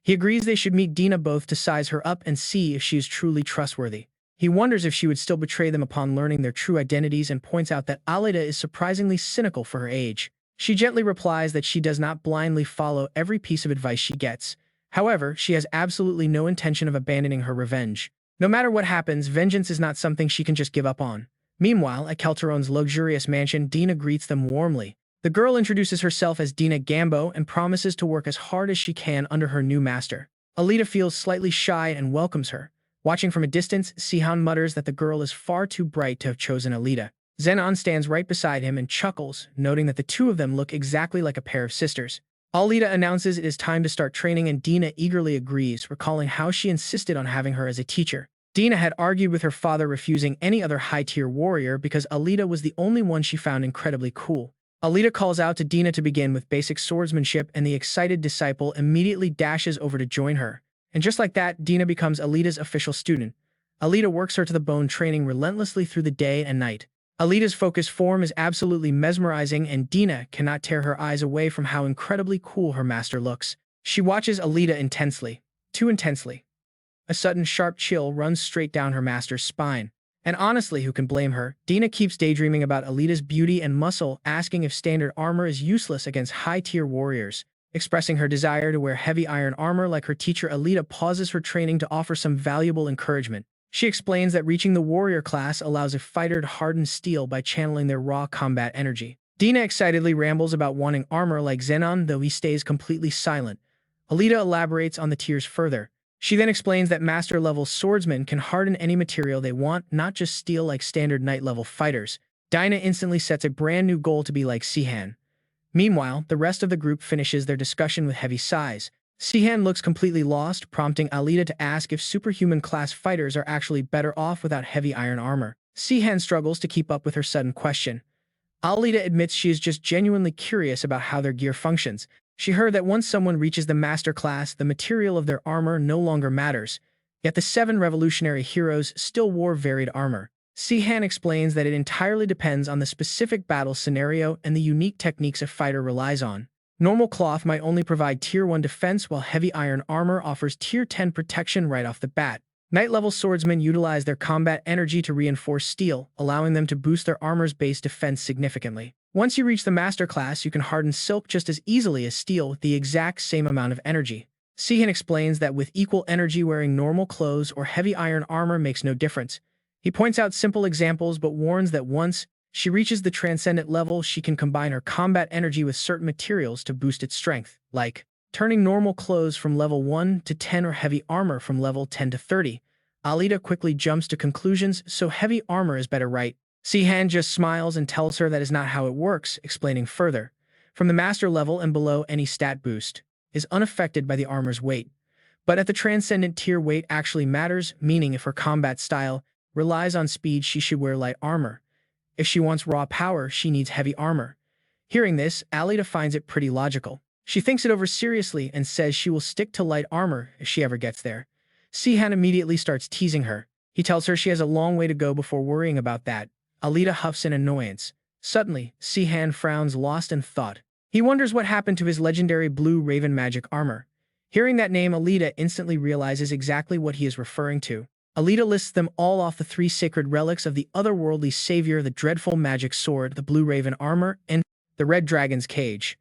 He agrees they should meet Dina both to size her up and see if she is truly trustworthy. He wonders if she would still betray them upon learning their true identities and points out that Alita is surprisingly cynical for her age. She gently replies that she does not blindly follow every piece of advice she gets. However, she has absolutely no intention of abandoning her revenge. No matter what happens, vengeance is not something she can just give up on. Meanwhile, at Kelteron's luxurious mansion, Dina greets them warmly. The girl introduces herself as Dina Gambo and promises to work as hard as she can under her new master. Alita feels slightly shy and welcomes her. Watching from a distance, Sihan mutters that the girl is far too bright to have chosen Alita. Zenon stands right beside him and chuckles, noting that the two of them look exactly like a pair of sisters. Alita announces it is time to start training and Dina eagerly agrees, recalling how she insisted on having her as a teacher. Dina had argued with her father refusing any other high-tier warrior because Alita was the only one she found incredibly cool. Alita calls out to Dina to begin with basic swordsmanship and the excited disciple immediately dashes over to join her. And just like that, Dina becomes Alita's official student. Alita works her to the bone, training relentlessly through the day and night. Alita's focused form is absolutely mesmerizing and Dina cannot tear her eyes away from how incredibly cool her master looks. She watches Alita intensely. Too intensely. A sudden sharp chill runs straight down her master's spine. And honestly, who can blame her? Dina keeps daydreaming about Alita's beauty and muscle, asking if standard armor is useless against high-tier warriors. Expressing her desire to wear heavy iron armor like her teacher, Alita pauses her training to offer some valuable encouragement. She explains that reaching the warrior class allows a fighter to harden steel by channeling their raw combat energy. Dina excitedly rambles about wanting armor like Zenon, though he stays completely silent. Alita elaborates on the tiers further. She then explains that master-level swordsmen can harden any material they want, not just steel like standard knight-level fighters. Dina instantly sets a brand new goal to be like Sihan. Meanwhile, the rest of the group finishes their discussion with heavy sighs. Sihan looks completely lost, prompting Alita to ask if superhuman-class fighters are actually better off without heavy iron armor. Sihan struggles to keep up with her sudden question. Alita admits she is just genuinely curious about how their gear functions. She heard that once someone reaches the master class, the material of their armor no longer matters. Yet the 7 revolutionary heroes still wore varied armor. Sihan explains that it entirely depends on the specific battle scenario and the unique techniques a fighter relies on. Normal cloth might only provide Tier 1 defense, while heavy iron armor offers Tier 10 protection right off the bat. Knight-level swordsmen utilize their combat energy to reinforce steel, allowing them to boost their armor's base defense significantly. Once you reach the master class, you can harden silk just as easily as steel with the exact same amount of energy. Sihan explains that with equal energy, wearing normal clothes or heavy iron armor makes no difference. He points out simple examples but warns that once she reaches the transcendent level, she can combine her combat energy with certain materials to boost its strength, like turning normal clothes from level 1 to 10 or heavy armor from level 10 to 30. Alita quickly jumps to conclusions, so heavy armor is better, right? Sihan just smiles and tells her that is not how it works, explaining further. From the master level and below, any stat boost is unaffected by the armor's weight. But at the transcendent tier, weight actually matters, meaning if her combat style relies on speed, she should wear light armor. If she wants raw power, she needs heavy armor. Hearing this, Alita finds it pretty logical. She thinks it over seriously and says she will stick to light armor if she ever gets there. Sihan immediately starts teasing her. He tells her she has a long way to go before worrying about that. Alita huffs in annoyance. Suddenly, Sihan frowns, lost in thought. He wonders what happened to his legendary blue raven magic armor. Hearing that name, Alita instantly realizes exactly what he is referring to. Alita lists them all off: the 3 sacred relics of the otherworldly savior, the dreadful magic sword, the blue raven armor, and the red dragon's cage.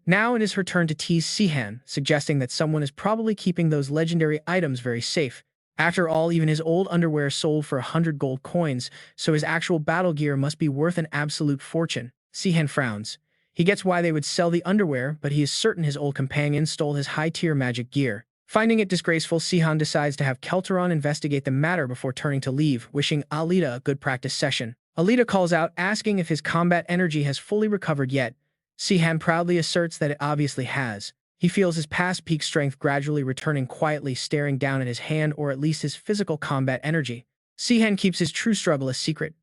Now it is her turn to tease Sihan, suggesting that someone is probably keeping those legendary items very safe. After all, even his old underwear sold for 100 gold coins, so his actual battle gear must be worth an absolute fortune. Sihan frowns. He gets why they would sell the underwear, but he is certain his old companion stole his high-tier magic gear. Finding it disgraceful, Sihan decides to have Kelteron investigate the matter before turning to leave, wishing Alita a good practice session. Alita calls out, asking if his combat energy has fully recovered yet. Sihan proudly asserts that it obviously has. He feels his past peak strength gradually returning, quietly staring down at his hand, or at least his physical combat energy. Sihan keeps his true struggle a secret.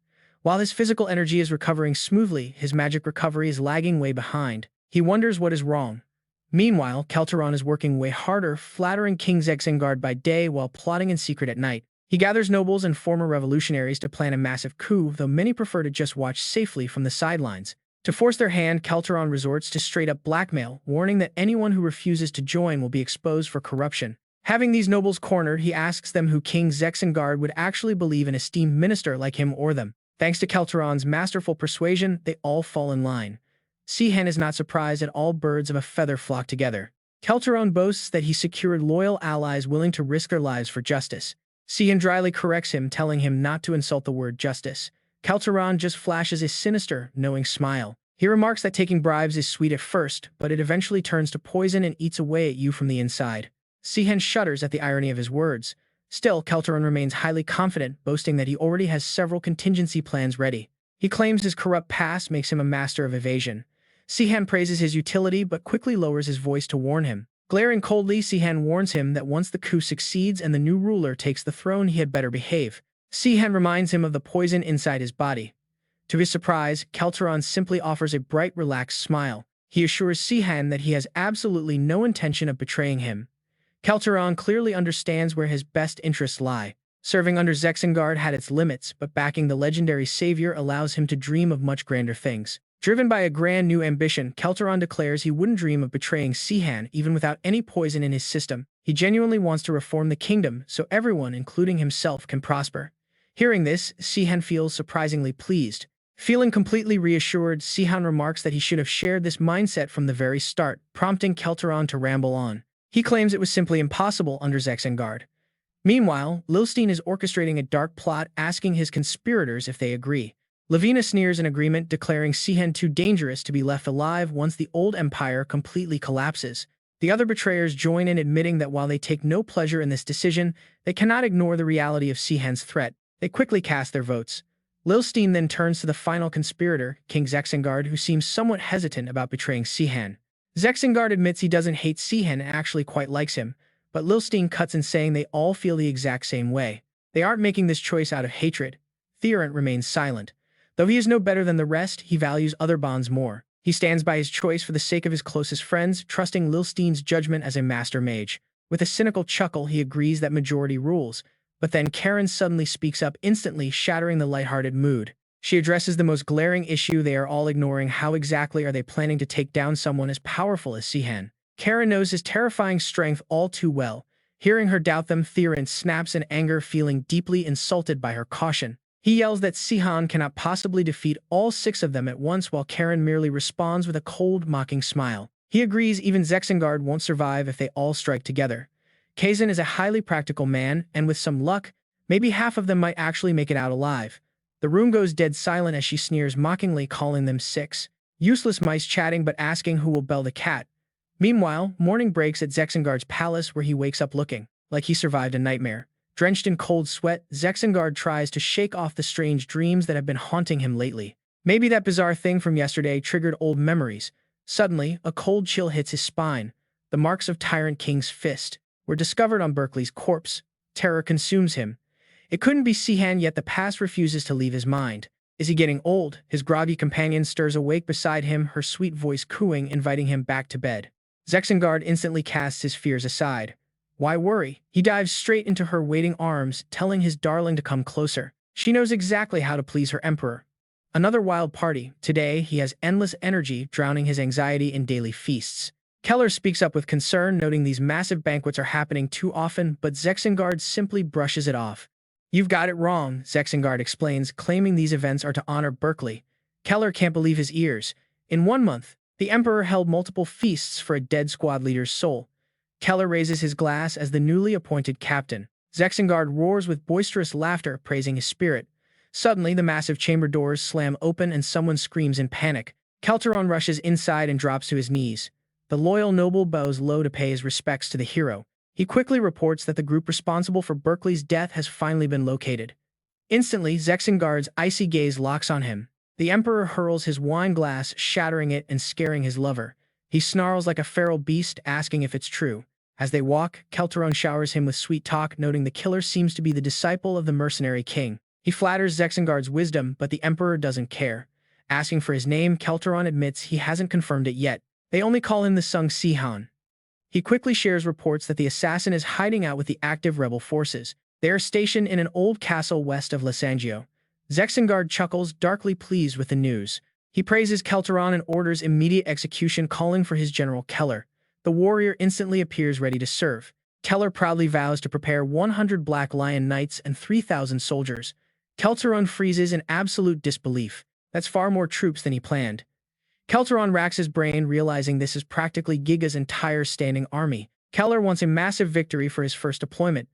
While his physical energy is recovering smoothly, his magic recovery is lagging way behind. He wonders what is wrong. Meanwhile, Kelteron is working way harder, flattering King Zexengard by day while plotting in secret at night. He gathers nobles and former revolutionaries to plan a massive coup, though many prefer to just watch safely from the sidelines. To force their hand, Kelteron resorts to straight-up blackmail, warning that anyone who refuses to join will be exposed for corruption. Having these nobles cornered, he asks them who King Zexengard would actually believe an esteemed minister like him or them. Thanks to Kelteron's masterful persuasion, they all fall in line. Sihan is not surprised at all birds of a feather flock together. Kelteron boasts that he secured loyal allies willing to risk their lives for justice. Sihan dryly corrects him, telling him not to insult the word justice. Kelteron just flashes a sinister, knowing smile. He remarks that taking bribes is sweet at first, but it eventually turns to poison and eats away at you from the inside. Sihan shudders at the irony of his words. Still, Kelteron remains highly confident, boasting that he already has several contingency plans ready. He claims his corrupt past makes him a master of evasion. Sihan praises his utility but quickly lowers his voice to warn him. Glaring coldly, Sihan warns him that once the coup succeeds and the new ruler takes the throne, he had better behave. Sihan reminds him of the poison inside his body. To his surprise, Kelteron simply offers a bright, relaxed smile. He assures Sihan that he has absolutely no intention of betraying him. Kelteron clearly understands where his best interests lie. Serving under Zexengard had its limits, but backing the legendary savior allows him to dream of much grander things. Driven by a grand new ambition, Kelteron declares he wouldn't dream of betraying Sihan even without any poison in his system. He genuinely wants to reform the kingdom so everyone, including himself, can prosper. Hearing this, Sihan feels surprisingly pleased. Feeling completely reassured, Sihan remarks that he should have shared this mindset from the very start, prompting Kelteron to ramble on. He claims it was simply impossible under Zexengard. Meanwhile, Lilstein is orchestrating a dark plot, asking his conspirators if they agree. Lavina sneers in agreement, declaring Sihan too dangerous to be left alive once the old empire completely collapses. The other betrayers join in, admitting that while they take no pleasure in this decision, they cannot ignore the reality of Sihan's threat. They quickly cast their votes. Lilstein then turns to the final conspirator, King Zexengard, who seems somewhat hesitant about betraying Sihan. Zexengard admits he doesn't hate Sihan and actually quite likes him, but Lilstein cuts in, saying they all feel the exact same way. They aren't making this choice out of hatred. Tyrant remains silent. Though he is no better than the rest, he values other bonds more. He stands by his choice for the sake of his closest friends, trusting Lilstein's judgment as a master mage. With a cynical chuckle, he agrees that majority rules. But then Karen suddenly speaks up, instantly shattering the lighthearted mood. She addresses the most glaring issue they are all ignoring: how exactly are they planning to take down someone as powerful as Sihan? Karen knows his terrifying strength all too well. Hearing her doubt them, Tyrant snaps in anger, feeling deeply insulted by her caution. He yells that Sihan cannot possibly defeat all 6 of them at once, while Karen merely responds with a cold, mocking smile. He agrees even Zexengard won't survive if they all strike together. Kazan is a highly practical man, and with some luck, maybe half of them might actually make it out alive. The room goes dead silent as she sneers mockingly, calling them 6 useless mice, chatting but asking who will bell the cat. Meanwhile, morning breaks at Zexengard's palace, where he wakes up looking like he survived a nightmare. Drenched in cold sweat, Zexengard tries to shake off the strange dreams that have been haunting him lately. Maybe that bizarre thing from yesterday triggered old memories. Suddenly, a cold chill hits his spine. The marks of Tyrant King's fist were discovered on Berkeley's corpse. Terror consumes him. It couldn't be Sihan, yet the past refuses to leave his mind. Is he getting old? His groggy companion stirs awake beside him, her sweet voice cooing, inviting him back to bed. Zexengard instantly casts his fears aside. Why worry? He dives straight into her waiting arms, telling his darling to come closer. She knows exactly how to please her emperor. Another wild party. Today, he has endless energy, drowning his anxiety in daily feasts. Keller speaks up with concern, noting these massive banquets are happening too often, but Zexengard simply brushes it off. You've got it wrong, Zexengard explains, claiming these events are to honor Berkeley. Keller can't believe his ears. In 1 month, the emperor held multiple feasts for a dead squad leader's soul. Keller raises his glass as the newly appointed captain. Zexengard roars with boisterous laughter, praising his spirit. Suddenly, the massive chamber doors slam open and someone screams in panic. Kelteron rushes inside and drops to his knees. The loyal noble bows low to pay his respects to the hero. He quickly reports that the group responsible for Berkeley's death has finally been located. Instantly, Zexengard's icy gaze locks on him. The emperor hurls his wine glass, shattering it and scaring his lover. He snarls like a feral beast, asking if it's true. As they walk, Kelteron showers him with sweet talk, noting the killer seems to be the disciple of the mercenary king. He flatters Zexengard's wisdom, but the emperor doesn't care. Asking for his name, Kelteron admits he hasn't confirmed it yet. They only call him the Sung Sihan. He quickly shares reports that the assassin is hiding out with the active rebel forces. They are stationed in an old castle west of Lysangio. Zexengard chuckles, darkly pleased with the news. He praises Kelteron and orders immediate execution, calling for his general Keller. The warrior instantly appears ready to serve. Keller proudly vows to prepare 100 Black Lion Knights and 3,000 soldiers. Kelteron freezes in absolute disbelief. That's far more troops than he planned. Kelteron racks his brain, realizing this is practically Giga's entire standing army. Keller wants a massive victory for his first deployment.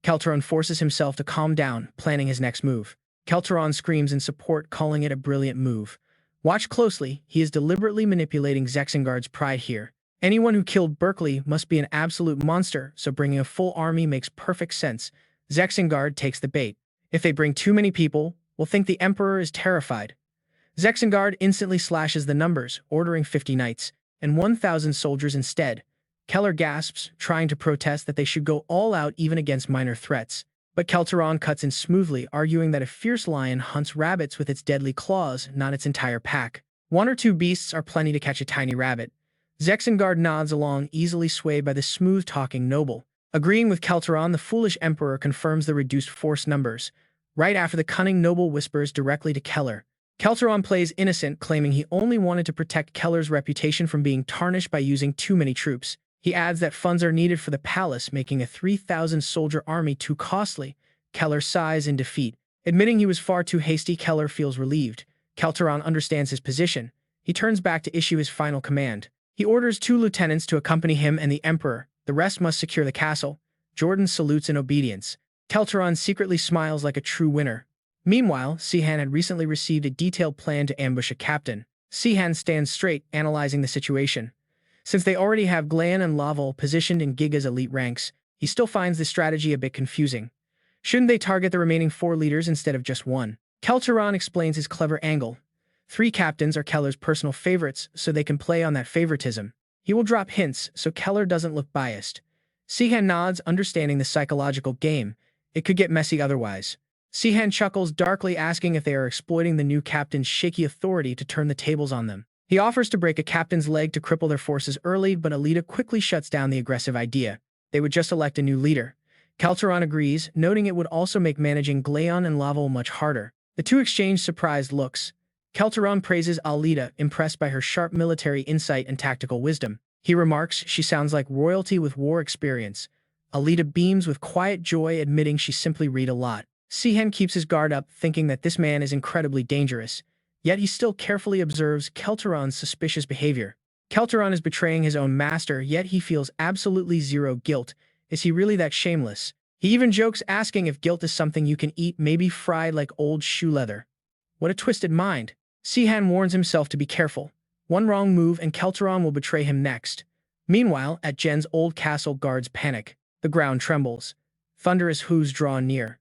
Kelteron forces himself to calm down, planning his next move. Kelteron screams in support, calling it a brilliant move. Watch closely, he is deliberately manipulating Zexengard's pride here. Anyone who killed Berkeley must be an absolute monster, so bringing a full army makes perfect sense. Zexengard takes the bait. If they bring too many people, we'll think the Emperor is terrified. Zexengard instantly slashes the numbers, ordering 50 knights and 1,000 soldiers instead. Keller gasps, trying to protest that they should go all out even against minor threats. But Kelteron cuts in smoothly, arguing that a fierce lion hunts rabbits with its deadly claws, not its entire pack. One or two beasts are plenty to catch a tiny rabbit. Zexengard nods along, easily swayed by the smooth-talking noble. Agreeing with Kelteron, the foolish emperor confirms the reduced force numbers. Right after, the cunning noble whispers directly to Keller. Kelteron plays innocent, claiming he only wanted to protect Keller's reputation from being tarnished by using too many troops. He adds that funds are needed for the palace, making a 3,000-soldier army too costly. Keller sighs in defeat. Admitting he was far too hasty, Keller feels relieved. Kelteron understands his position. He turns back to issue his final command. He orders 2 lieutenants to accompany him and the Emperor. The rest must secure the castle. Jordan salutes in obedience. Kelteron secretly smiles like a true winner. Meanwhile, Sihan had recently received a detailed plan to ambush a captain. Sihan stands straight, analyzing the situation. Since they already have Glan and Laval positioned in Giga's elite ranks, he still finds the strategy a bit confusing. Shouldn't they target the remaining 4 leaders instead of just one? Kelteron explains his clever angle. 3 captains are Keller's personal favorites, so they can play on that favoritism. He will drop hints, so Keller doesn't look biased. Sihan nods, understanding the psychological game. It could get messy otherwise. Sihan chuckles darkly, asking if they are exploiting the new captain's shaky authority to turn the tables on them. He offers to break a captain's leg to cripple their forces early, but Alita quickly shuts down the aggressive idea. They would just elect a new leader. Kelteron agrees, noting it would also make managing Glaon and Laval much harder. The two exchange surprised looks. Kelteron praises Alita, impressed by her sharp military insight and tactical wisdom. He remarks she sounds like royalty with war experience. Alita beams with quiet joy, admitting she simply read a lot. Sihan keeps his guard up, thinking that this man is incredibly dangerous. Yet he still carefully observes Kelteron's suspicious behavior. Kelteron is betraying his own master, yet he feels absolutely zero guilt. Is he really that shameless? He even jokes, asking if guilt is something you can eat, maybe fried like old shoe leather. What a twisted mind. Sihan warns himself to be careful. One wrong move and Kelteron will betray him next. Meanwhile, at Jen's old castle, guards panic. The ground trembles. Thunderous hooves draw near.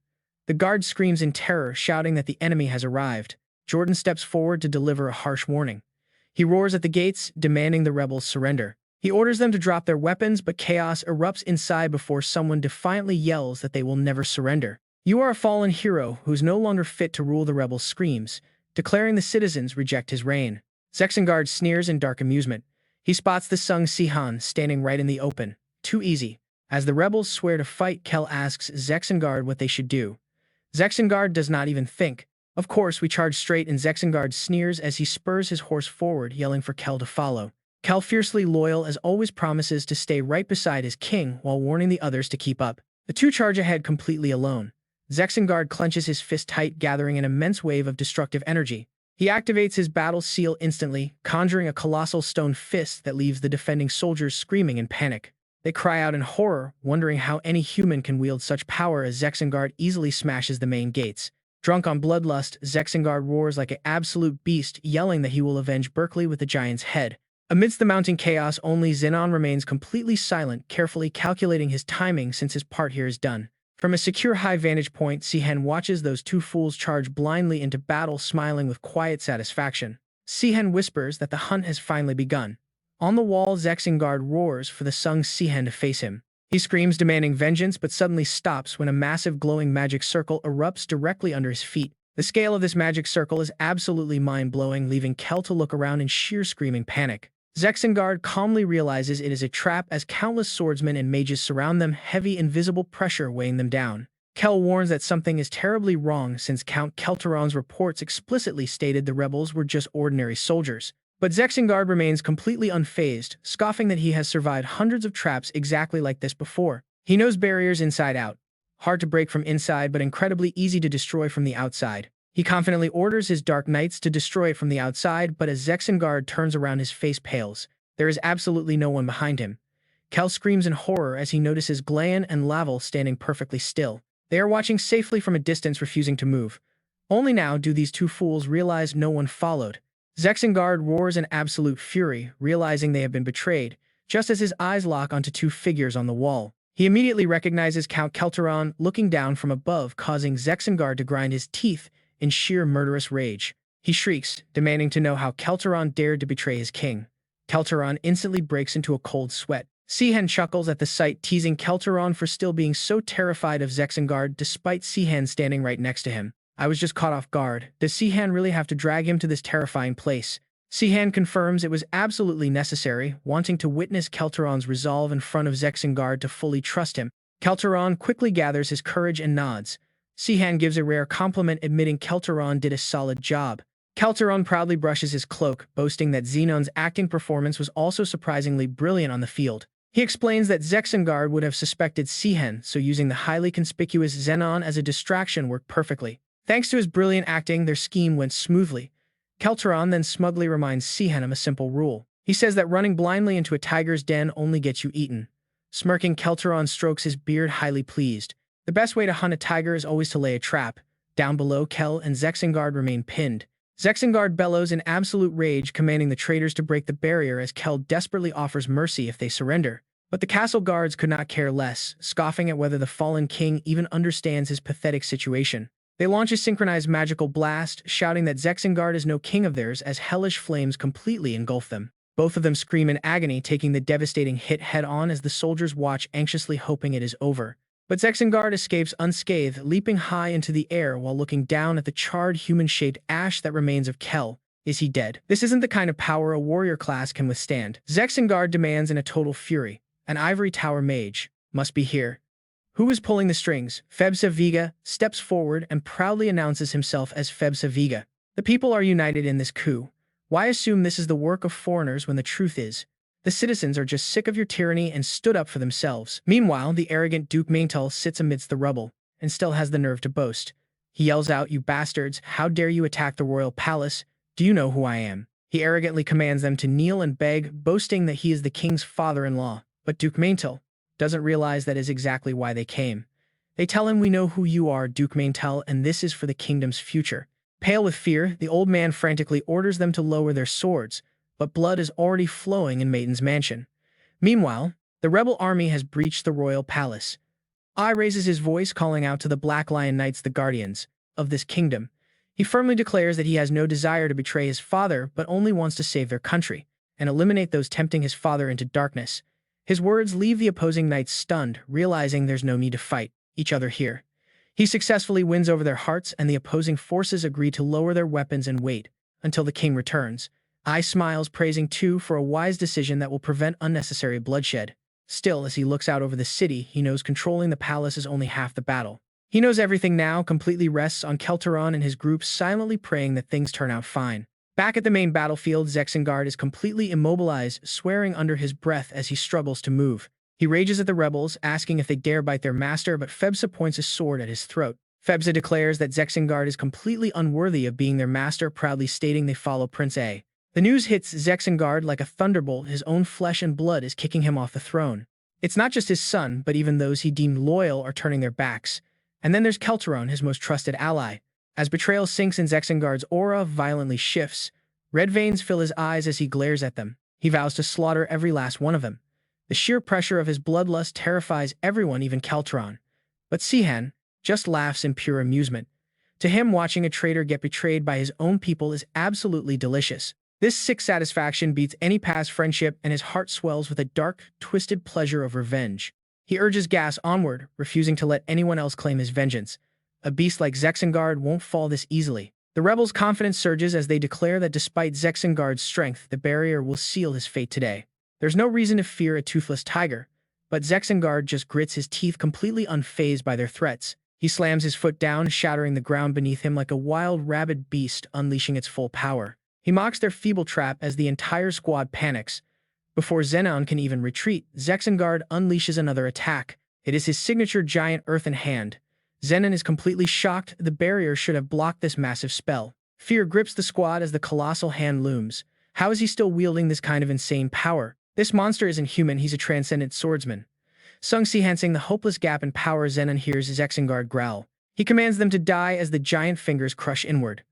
The guard screams in terror, shouting that the enemy has arrived. Jordan steps forward to deliver a harsh warning. He roars at the gates, demanding the rebels surrender. He orders them to drop their weapons, but chaos erupts inside before someone defiantly yells that they will never surrender. "You are a fallen hero who is no longer fit to rule," the rebel screams, declaring the citizens reject his reign. Zexengard sneers in dark amusement. He spots the Sung Sihan standing right in the open. Too easy. As the rebels swear to fight, Kel asks Zexengard what they should do. Zexengard does not even think. "Of course, we charge straight," and Zexengard sneers as he spurs his horse forward, yelling for Kel to follow. Kel, fiercely loyal as always, promises to stay right beside his king while warning the others to keep up. The two charge ahead completely alone. Zexengard clenches his fist tight, gathering an immense wave of destructive energy. He activates his battle seal instantly, conjuring a colossal stone fist that leaves the defending soldiers screaming in panic. They cry out in horror, wondering how any human can wield such power, as Zexengard easily smashes the main gates. Drunk on bloodlust, Zexengard roars like an absolute beast, yelling that he will avenge Berkeley with the giant's head. Amidst the mounting chaos, only Zenon remains completely silent, carefully calculating his timing since his part here is done. From a secure high vantage point, Sihan watches those two fools charge blindly into battle, smiling with quiet satisfaction. Sihan whispers that the hunt has finally begun. On the wall, Zexengard roars for the Sung Sihan to face him. He screams, demanding vengeance, but suddenly stops when a massive glowing magic circle erupts directly under his feet. The scale of this magic circle is absolutely mind-blowing, leaving Kel to look around in sheer screaming panic. Zexengard calmly realizes it is a trap as countless swordsmen and mages surround them, heavy invisible pressure weighing them down. Kel warns that something is terribly wrong since Count Kelteron's reports explicitly stated the rebels were just ordinary soldiers. But Zexengard remains completely unfazed, scoffing that he has survived hundreds of traps exactly like this before. He knows barriers inside out. Hard to break from inside, but incredibly easy to destroy from the outside. He confidently orders his Dark Knights to destroy it from the outside, but as Zexengard turns around, his face pales. There is absolutely no one behind him. Kel screams in horror as he notices Glayan and Laval standing perfectly still. They are watching safely from a distance, refusing to move. Only now do these two fools realize no one followed. Zexengard roars in absolute fury, realizing they have been betrayed, just as his eyes lock onto two figures on the wall. He immediately recognizes Count Kelteron looking down from above, causing Zexengard to grind his teeth in sheer murderous rage. He shrieks, demanding to know how Kelteron dared to betray his king. Kelteron instantly breaks into a cold sweat. Sihan chuckles at the sight, teasing Kelteron for still being so terrified of Zexengard despite Sihan standing right next to him. I was just caught off guard. Does Sihan really have to drag him to this terrifying place? Sihan confirms it was absolutely necessary, wanting to witness Kelteron's resolve in front of Zexengard to fully trust him. Kelteron quickly gathers his courage and nods. Sihan gives a rare compliment, admitting Kelteron did a solid job. Kelteron proudly brushes his cloak, boasting that Xenon's acting performance was also surprisingly brilliant on the field. He explains that Zexengard would have suspected Sihan, so using the highly conspicuous Xenon as a distraction worked perfectly. Thanks to his brilliant acting, their scheme went smoothly. Kelteron then smugly reminds Sihan of a simple rule. He says that running blindly into a tiger's den only gets you eaten. Smirking, Kelteron strokes his beard, highly pleased. The best way to hunt a tiger is always to lay a trap. Down below, Kel and Zexengard remain pinned. Zexengard bellows in absolute rage, commanding the traitors to break the barrier as Kel desperately offers mercy if they surrender. But the castle guards could not care less, scoffing at whether the fallen king even understands his pathetic situation. They launch a synchronized magical blast, shouting that Zexengard is no king of theirs as hellish flames completely engulf them. Both of them scream in agony, taking the devastating hit head-on as the soldiers watch anxiously, hoping it is over. But Zexengard escapes unscathed, leaping high into the air while looking down at the charred human-shaped ash that remains of Kel. Is he dead? This isn't the kind of power a warrior class can withstand. Zexengard demands in a total fury. An ivory tower mage must be here. Who is pulling the strings? Febsa Viga steps forward and proudly announces himself as Febsa Viga. The people are united in this coup. Why assume this is the work of foreigners when the truth is the citizens are just sick of your tyranny and stood up for themselves? Meanwhile, the arrogant Duke Maintel sits amidst the rubble and still has the nerve to boast. He yells out, "You bastards, how dare you attack the royal palace? Do you know who I am?" He arrogantly commands them to kneel and beg, boasting that he is the king's father-in-law. But Duke Maintel doesn't realize that is exactly why they came. They tell him, "We know who you are, Duke Maintel, and this is for the kingdom's future." Pale with fear, the old man frantically orders them to lower their swords, but blood is already flowing in Maiden's mansion. Meanwhile, the rebel army has breached the royal palace. Ai raises his voice, calling out to the Black Lion Knights, the guardians of this kingdom. He firmly declares that he has no desire to betray his father, but only wants to save their country and eliminate those tempting his father into darkness. His words leave the opposing knights stunned, realizing there's no need to fight each other here. He successfully wins over their hearts, and the opposing forces agree to lower their weapons and wait until the king returns. Ai smiles, praising Tu for a wise decision that will prevent unnecessary bloodshed. Still, as he looks out over the city, he knows controlling the palace is only half the battle. He knows everything now completely rests on Kelteron and his group, silently praying that things turn out fine. Back at the main battlefield, Zexengard is completely immobilized, swearing under his breath as he struggles to move. He rages at the rebels, asking if they dare bite their master, but Febsa points his sword at his throat. Febsa declares that Zexengard is completely unworthy of being their master, proudly stating they follow Prince A. The news hits Zexengard like a thunderbolt. His own flesh and blood is kicking him off the throne. It's not just his son, but even those he deemed loyal are turning their backs. And then there's Kelteron, his most trusted ally. As betrayal sinks in, Zexengard's aura violently shifts. Red veins fill his eyes as he glares at them. He vows to slaughter every last one of them. The sheer pressure of his bloodlust terrifies everyone, even Kelteron. But Sihan just laughs in pure amusement. To him, watching a traitor get betrayed by his own people is absolutely delicious. This sick satisfaction beats any past friendship, and his heart swells with a dark, twisted pleasure of revenge. He urges Gas onward, refusing to let anyone else claim his vengeance. A beast like Zexengard won't fall this easily. The rebels' confidence surges as they declare that despite Zexengard's strength, the barrier will seal his fate today. There's no reason to fear a toothless tiger, but Zexengard just grits his teeth, completely unfazed by their threats. He slams his foot down, shattering the ground beneath him like a wild, rabid beast unleashing its full power. He mocks their feeble trap as the entire squad panics. Before Xenon can even retreat, Zexengard unleashes another attack. It is his signature giant earthen hand. Zenon is completely shocked. The barrier should have blocked this massive spell. Fear grips the squad as the colossal hand looms. How is he still wielding this kind of insane power? This monster isn't human, he's a transcendent swordsman. Sung Sihan seeing the hopeless gap in power, Zenon hears Zexengard growl. He commands them to die as the giant fingers crush inward.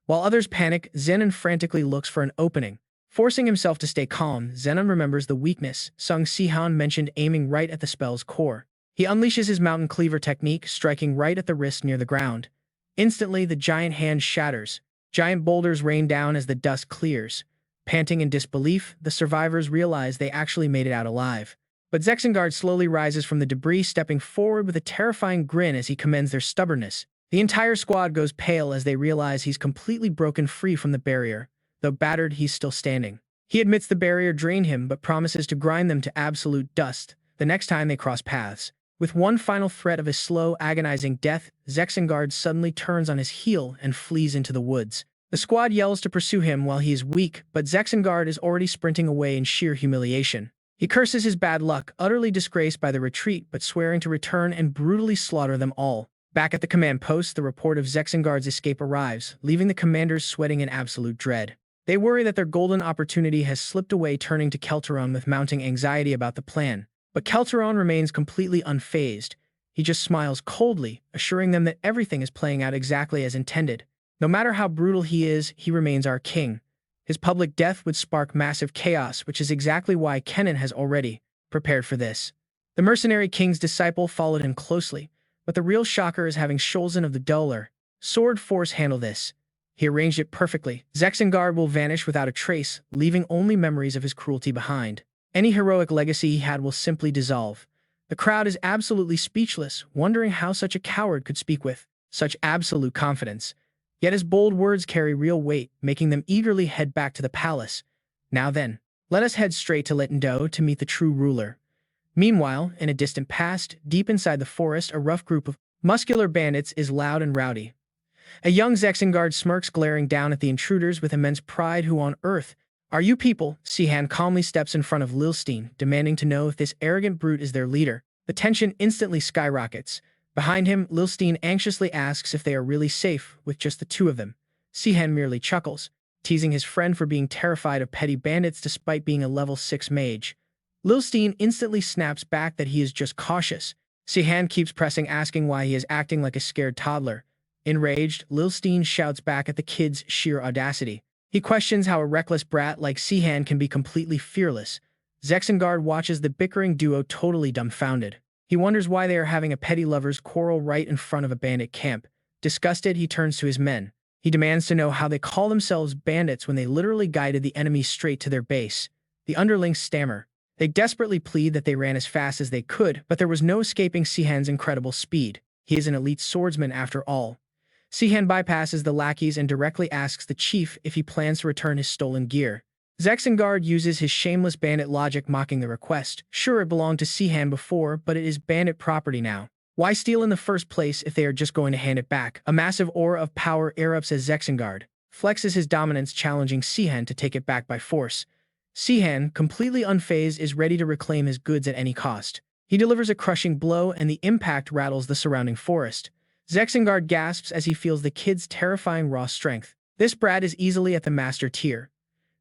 While others panic, Zenon frantically looks for an opening. Forcing himself to stay calm, Zenon remembers the weakness Sung Sihan mentioned, aiming right at the spell's core. He unleashes his mountain cleaver technique, striking right at the wrist near the ground. Instantly, the giant hand shatters. Giant boulders rain down as the dust clears. Panting in disbelief, the survivors realize they actually made it out alive. But Zexengard slowly rises from the debris, stepping forward with a terrifying grin as he commends their stubbornness. The entire squad goes pale as they realize he's completely broken free from the barrier. Though battered, he's still standing. He admits the barrier drained him, but promises to grind them to absolute dust the next time they cross paths. With one final threat of a slow, agonizing death, Zexengard suddenly turns on his heel and flees into the woods. The squad yells to pursue him while he is weak, but Zexengard is already sprinting away in sheer humiliation. He curses his bad luck, utterly disgraced by the retreat, but swearing to return and brutally slaughter them all. Back at the command post, the report of Zexengard's escape arrives, leaving the commanders sweating in absolute dread. They worry that their golden opportunity has slipped away, turning to Kelteron with mounting anxiety about the plan. But Kelteron remains completely unfazed. He just smiles coldly, assuring them that everything is playing out exactly as intended. No matter how brutal he is, he remains our king. His public death would spark massive chaos, which is exactly why Kennen has already prepared for this. The mercenary king's disciple followed him closely, but the real shocker is having Scholzen of the Duller Sword Force handle this. He arranged it perfectly. Zexengard will vanish without a trace, leaving only memories of his cruelty behind. Any heroic legacy he had will simply dissolve. The crowd is absolutely speechless, wondering how such a coward could speak with such absolute confidence. Yet his bold words carry real weight, making them eagerly head back to the palace. Now then, let us head straight to Littendo to meet the true ruler. Meanwhile, in a distant past, deep inside the forest, a rough group of muscular bandits is loud and rowdy. A young Zexengard smirks, glaring down at the intruders with immense pride. Who on earth are you people? Sihan calmly steps in front of Lilstein, demanding to know if this arrogant brute is their leader. The tension instantly skyrockets. Behind him, Lilstein anxiously asks if they are really safe with just the two of them. Sihan merely chuckles, teasing his friend for being terrified of petty bandits despite being a level 6 mage. Lilstein instantly snaps back that he is just cautious. Sihan keeps pressing, asking why he is acting like a scared toddler. Enraged, Lilstein shouts back at the kid's sheer audacity. He questions how a reckless brat like Sihan can be completely fearless. Zexengard watches the bickering duo totally dumbfounded. He wonders why they are having a petty lovers' quarrel right in front of a bandit camp. Disgusted, he turns to his men. He demands to know how they call themselves bandits when they literally guided the enemy straight to their base. The underlings stammer. They desperately plead that they ran as fast as they could, but there was no escaping Sihan's incredible speed. He is an elite swordsman after all. Sihan bypasses the lackeys and directly asks the chief if he plans to return his stolen gear. Zexengard uses his shameless bandit logic, mocking the request. Sure, it belonged to Sihan before, but it is bandit property now. Why steal in the first place if they are just going to hand it back? A massive aura of power erupts as Zexengard flexes his dominance, challenging Sihan to take it back by force. Sihan, completely unfazed, is ready to reclaim his goods at any cost. He delivers a crushing blow, and the impact rattles the surrounding forest. Zexengard gasps as he feels the kid's terrifying raw strength. This brat is easily at the master tier.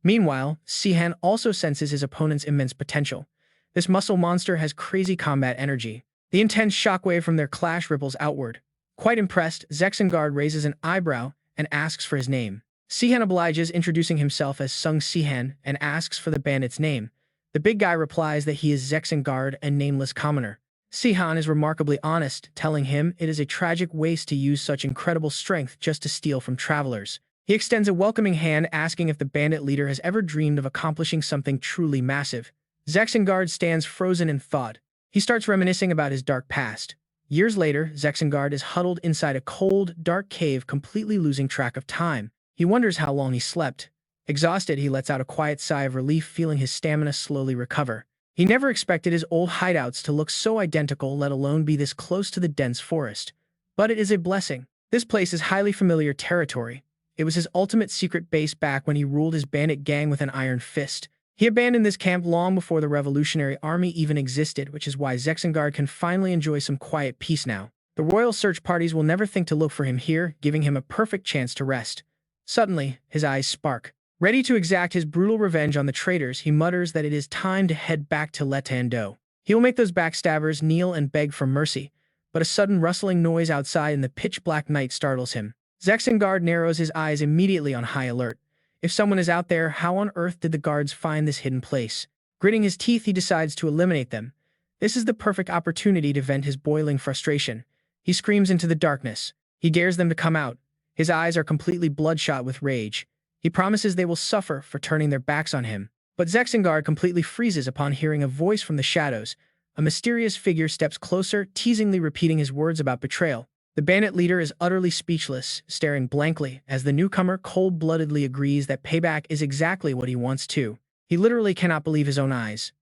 Meanwhile, Sihan also senses his opponent's immense potential. This muscle monster has crazy combat energy. The intense shockwave from their clash ripples outward. Quite impressed, Zexengard raises an eyebrow and asks for his name. Sihan obliges, introducing himself as Sung Sihan, and asks for the bandit's name. The big guy replies that he is Zexengard, a nameless commoner. Sihan is remarkably honest, telling him it is a tragic waste to use such incredible strength just to steal from travelers. He extends a welcoming hand, asking if the bandit leader has ever dreamed of accomplishing something truly massive. Zexengard stands frozen in thought. He starts reminiscing about his dark past. Years later, Zexengard is huddled inside a cold, dark cave, completely losing track of time. He wonders how long he slept. Exhausted, he lets out a quiet sigh of relief, feeling his stamina slowly recover. He never expected his old hideouts to look so identical, let alone be this close to the dense forest. But it is a blessing. This place is highly familiar territory. It was his ultimate secret base back when he ruled his bandit gang with an iron fist. He abandoned this camp long before the Revolutionary Army even existed, which is why Zexengard can finally enjoy some quiet peace now. The royal search parties will never think to look for him here, giving him a perfect chance to rest. Suddenly, his eyes spark. Ready to exact his brutal revenge on the traitors, he mutters that it is time to head back to Letando. He will make those backstabbers kneel and beg for mercy, but a sudden rustling noise outside in the pitch-black night startles him. Zexengard narrows his eyes immediately on high alert. If someone is out there, how on earth did the guards find this hidden place? Gritting his teeth, he decides to eliminate them. This is the perfect opportunity to vent his boiling frustration. He screams into the darkness. He dares them to come out. His eyes are completely bloodshot with rage. He promises they will suffer for turning their backs on him. But Zexengard completely freezes upon hearing a voice from the shadows. A mysterious figure steps closer, teasingly repeating his words about betrayal. The bandit leader is utterly speechless, staring blankly, as the newcomer cold-bloodedly agrees that payback is exactly what he wants too. He literally cannot believe his own eyes.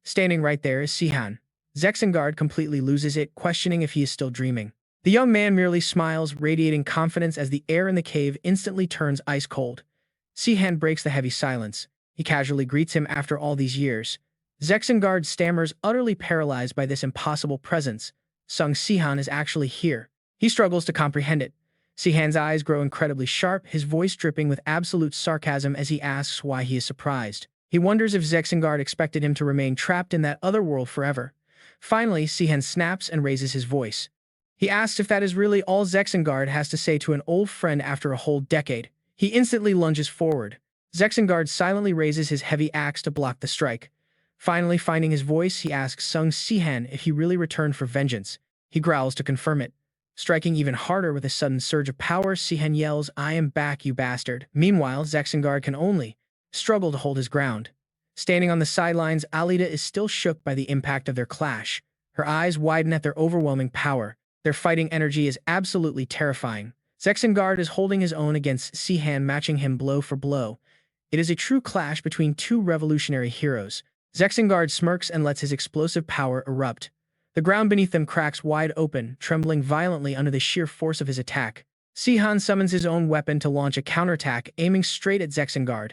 Standing right there is Sihan. Zexengard completely loses it, questioning if he is still dreaming. The young man merely smiles, radiating confidence as the air in the cave instantly turns ice cold. Sihan breaks the heavy silence. He casually greets him after all these years. Zexengard stammers, utterly paralyzed by this impossible presence. Sung Sihan is actually here. He struggles to comprehend it. Sihan's eyes grow incredibly sharp, his voice dripping with absolute sarcasm as he asks why he is surprised. He wonders if Zexengard expected him to remain trapped in that other world forever. Finally, Sihan snaps and raises his voice. He asks if that is really all Zexengard has to say to an old friend after a whole decade. He instantly lunges forward. Zexengard silently raises his heavy axe to block the strike. Finally, finding his voice, he asks Sung Sihan if he really returned for vengeance. He growls to confirm it. Striking even harder with a sudden surge of power, Sihan yells, "I am back, you bastard." Meanwhile, Zexengard can only struggle to hold his ground. Standing on the sidelines, Alita is still shook by the impact of their clash. Her eyes widen at their overwhelming power. Their fighting energy is absolutely terrifying. Zexengard is holding his own against Sihan, matching him blow for blow. It is a true clash between two revolutionary heroes. Zexengard smirks and lets his explosive power erupt. The ground beneath them cracks wide open, trembling violently under the sheer force of his attack. Sihan summons his own weapon to launch a counterattack, aiming straight at Zexengard.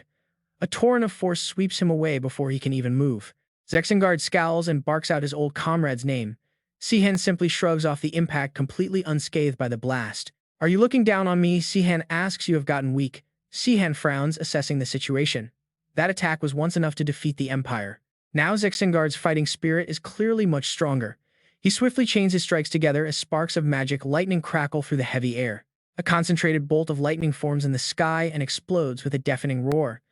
A torrent of force sweeps him away before he can even move. Zexengard scowls and barks out his old comrade's name. Sihan simply shrugs off the impact, completely unscathed by the blast. "Are you looking down on me?" Sihan asks. "You have gotten weak." Sihan frowns, assessing the situation. That attack was once enough to defeat the Empire. Now Zexengard's fighting spirit is clearly much stronger. He swiftly chains his strikes together as sparks of magic lightning crackle through the heavy air. A concentrated bolt of lightning forms in the sky and explodes with a deafening roar.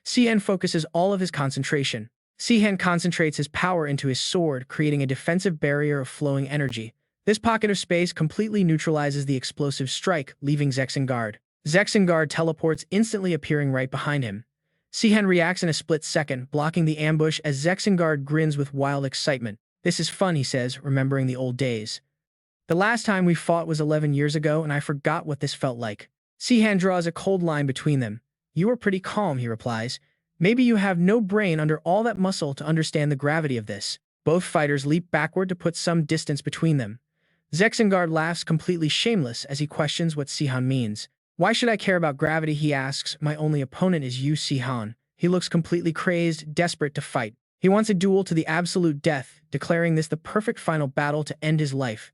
Sihan focuses all of his concentration. Sihan concentrates his power into his sword, creating a defensive barrier of flowing energy. This pocket of space completely neutralizes the explosive strike, leaving Zexengard. Zexengard teleports, instantly appearing right behind him. Sihan reacts in a split second, blocking the ambush as Zexengard grins with wild excitement. "This is fun," he says, remembering the old days. "The last time we fought was 11 years ago, and I forgot what this felt like." Sihan draws a cold line between them. "You are pretty calm," he replies. "Maybe you have no brain under all that muscle to understand the gravity of this." Both fighters leap backward to put some distance between them. Zexengard laughs, completely shameless, as he questions what Sihan means. "Why should I care about gravity?" he asks. "My only opponent is you, Sihan." He looks completely crazed, desperate to fight. He wants a duel to the absolute death, declaring this the perfect final battle to end his life.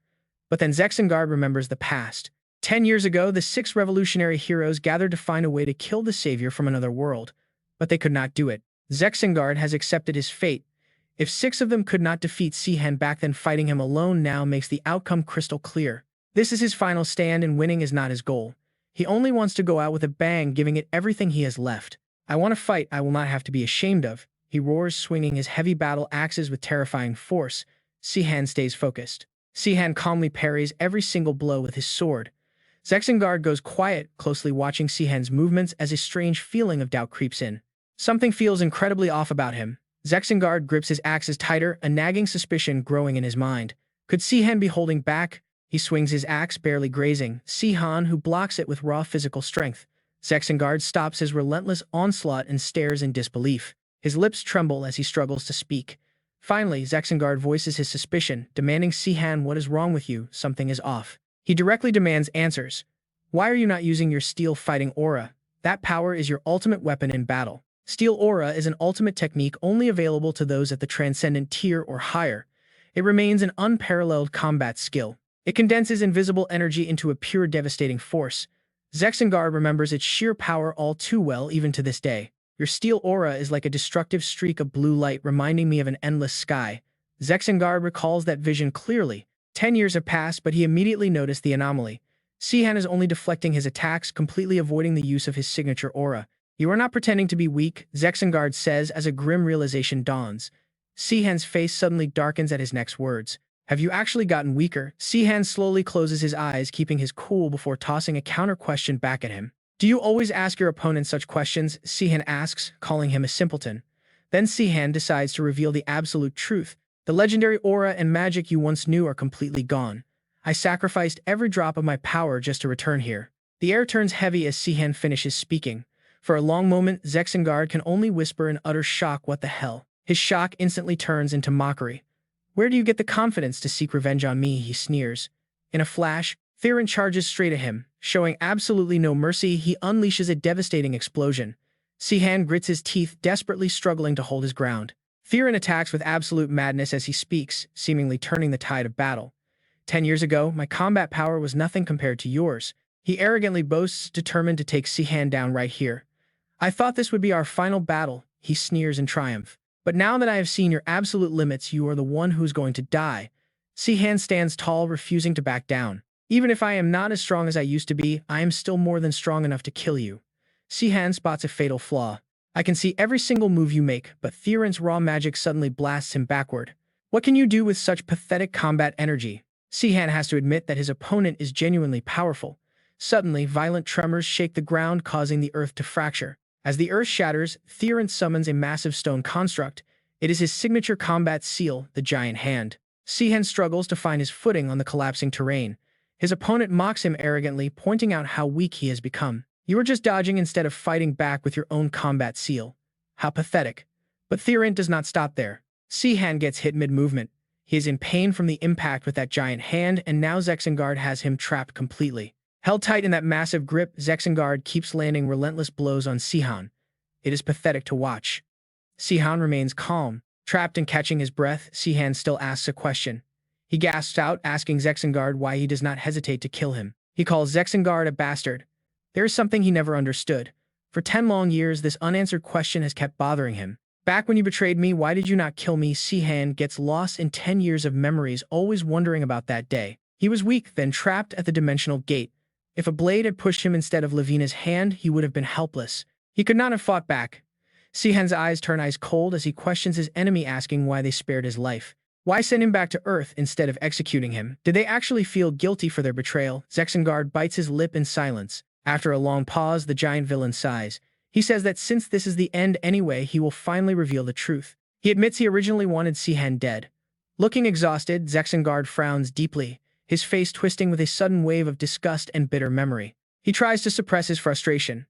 But then Zexengard remembers the past. 10 years ago, the 6 revolutionary heroes gathered to find a way to kill the savior from another world. But they could not do it. Zexengard has accepted his fate. If 6 of them could not defeat Sihan back then, fighting him alone now makes the outcome crystal clear. This is his final stand, and winning is not his goal. He only wants to go out with a bang, giving it everything he has left. "I want to fight I will not have to be ashamed of," he roars, swinging his heavy battle axes with terrifying force. Sihan stays focused. Sihan calmly parries every single blow with his sword. Zexengard goes quiet, closely watching Sihan's movements as a strange feeling of doubt creeps in. Something feels incredibly off about him. Zexengard grips his axes tighter, a nagging suspicion growing in his mind. Could Sihan be holding back? He swings his axe, barely grazing Sihan, who blocks it with raw physical strength. Zexengard stops his relentless onslaught and stares in disbelief. His lips tremble as he struggles to speak. Finally, Zexengard voices his suspicion, demanding, "Sihan, what is wrong with you? Something is off." He directly demands answers. "Why are you not using your steel fighting aura? That power is your ultimate weapon in battle." Steel aura is an ultimate technique only available to those at the transcendent tier or higher. It remains an unparalleled combat skill. It condenses invisible energy into a pure devastating force. Zexengard remembers its sheer power all too well even to this day. Your steel aura is like a destructive streak of blue light reminding me of an endless sky. Zexengard recalls that vision clearly. 10 years have passed, but he immediately noticed the anomaly. Sihan is only deflecting his attacks, completely avoiding the use of his signature aura. You are not pretending to be weak, Zexengard says as a grim realization dawns. Sihan's face suddenly darkens at his next words. Have you actually gotten weaker? Sihan slowly closes his eyes, keeping his cool before tossing a counter-question back at him. Do you always ask your opponent such questions? Sihan asks, calling him a simpleton. Then Sihan decides to reveal the absolute truth. The legendary aura and magic you once knew are completely gone. I sacrificed every drop of my power just to return here. The air turns heavy as Sihan finishes speaking. For a long moment, Zexengard can only whisper in utter shock, what the hell? His shock instantly turns into mockery. Where do you get the confidence to seek revenge on me? He sneers. In a flash, Tyrant charges straight at him. Showing absolutely no mercy, he unleashes a devastating explosion. Sihan grits his teeth, desperately struggling to hold his ground. Tyrant attacks with absolute madness as he speaks, seemingly turning the tide of battle. 10 years ago, my combat power was nothing compared to yours. He arrogantly boasts, determined to take Sihan down right here. I thought this would be our final battle, he sneers in triumph. But now that I have seen your absolute limits, you are the one who's going to die. Sihan stands tall, refusing to back down. Even if I am not as strong as I used to be, I am still more than strong enough to kill you. Sihan spots a fatal flaw. I can see every single move you make, but Tyrant's raw magic suddenly blasts him backward. What can you do with such pathetic combat energy? Sihan has to admit that his opponent is genuinely powerful. Suddenly, violent tremors shake the ground, causing the earth to fracture. As the earth shatters, Tyrant summons a massive stone construct. It is his signature combat seal, the giant hand. Sihan struggles to find his footing on the collapsing terrain. His opponent mocks him arrogantly, pointing out how weak he has become. You are just dodging instead of fighting back with your own combat seal. How pathetic. But Tyrant does not stop there. Sihan gets hit mid-movement. He is in pain from the impact with that giant hand, and now Zexengard has him trapped completely. Held tight in that massive grip, Zexengard keeps landing relentless blows on Sihan. It is pathetic to watch. Sihan remains calm. Trapped and catching his breath, Sihan still asks a question. He gasps out, asking Zexengard why he does not hesitate to kill him. He calls Zexengard a bastard. There is something he never understood. For 10 long years, this unanswered question has kept bothering him. Back when you betrayed me, why did you not kill me? Sihan gets lost in 10 years of memories, always wondering about that day. He was weak, then trapped at the dimensional gate. If a blade had pushed him instead of Lavina's hand, he would have been helpless. He could not have fought back. Sihan's eyes turn ice cold as he questions his enemy, asking why they spared his life. Why send him back to Earth instead of executing him? Did they actually feel guilty for their betrayal? Zexengard bites his lip in silence. After a long pause, the giant villain sighs. He says that since this is the end anyway, he will finally reveal the truth. He admits he originally wanted Sihan dead. Looking exhausted, Zexengard frowns deeply, his face twisting with a sudden wave of disgust and bitter memory. He tries to suppress his frustration.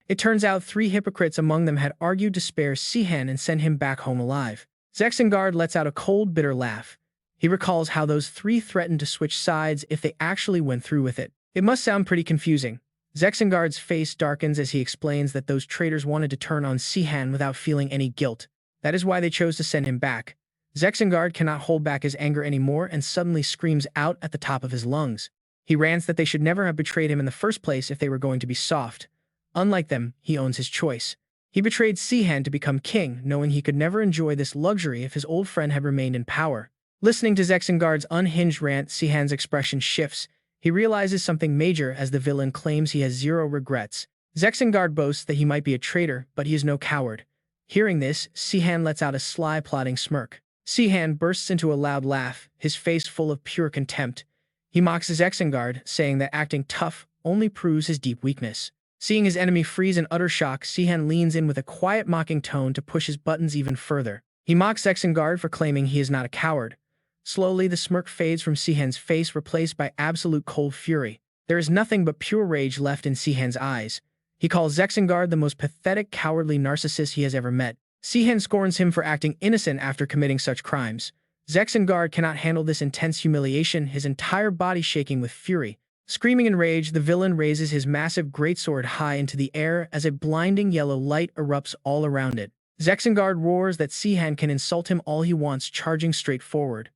It turns out 3 hypocrites among them had argued to spare Sihan and send him back home alive. Zexengard lets out a cold, bitter laugh. He recalls how those 3 threatened to switch sides if they actually went through with it. It must sound pretty confusing. Zexengard's face darkens as he explains that those traitors wanted to turn on Sihan without feeling any guilt. That is why they chose to send him back. Zexengard cannot hold back his anger anymore and suddenly screams out at the top of his lungs. He rants that they should never have betrayed him in the first place if they were going to be soft. Unlike them, he owns his choice. He betrayed Sihan to become king, knowing he could never enjoy this luxury if his old friend had remained in power. Listening to Zexengard's unhinged rant, Sihan's expression shifts. He realizes something major as the villain claims he has 0 regrets. Zexengard boasts that he might be a traitor, but he is no coward. Hearing this, Sihan lets out a sly, plotting smirk. Sihan bursts into a loud laugh, his face full of pure contempt. He mocks Zexengard, saying that acting tough only proves his deep weakness. Seeing his enemy freeze in utter shock, Sihan leans in with a quiet, mocking tone to push his buttons even further. He mocks Zexengard for claiming he is not a coward. Slowly, the smirk fades from Sihan's face, replaced by absolute cold fury. There is nothing but pure rage left in Sihan's eyes. He calls Zexengard the most pathetic, cowardly narcissist he has ever met. Sihan scorns him for acting innocent after committing such crimes. Zexengard cannot handle this intense humiliation, his entire body shaking with fury. Screaming in rage, the villain raises his massive greatsword high into the air as a blinding yellow light erupts all around it. Zexengard roars that Sihan can insult him all he wants, charging straight forward.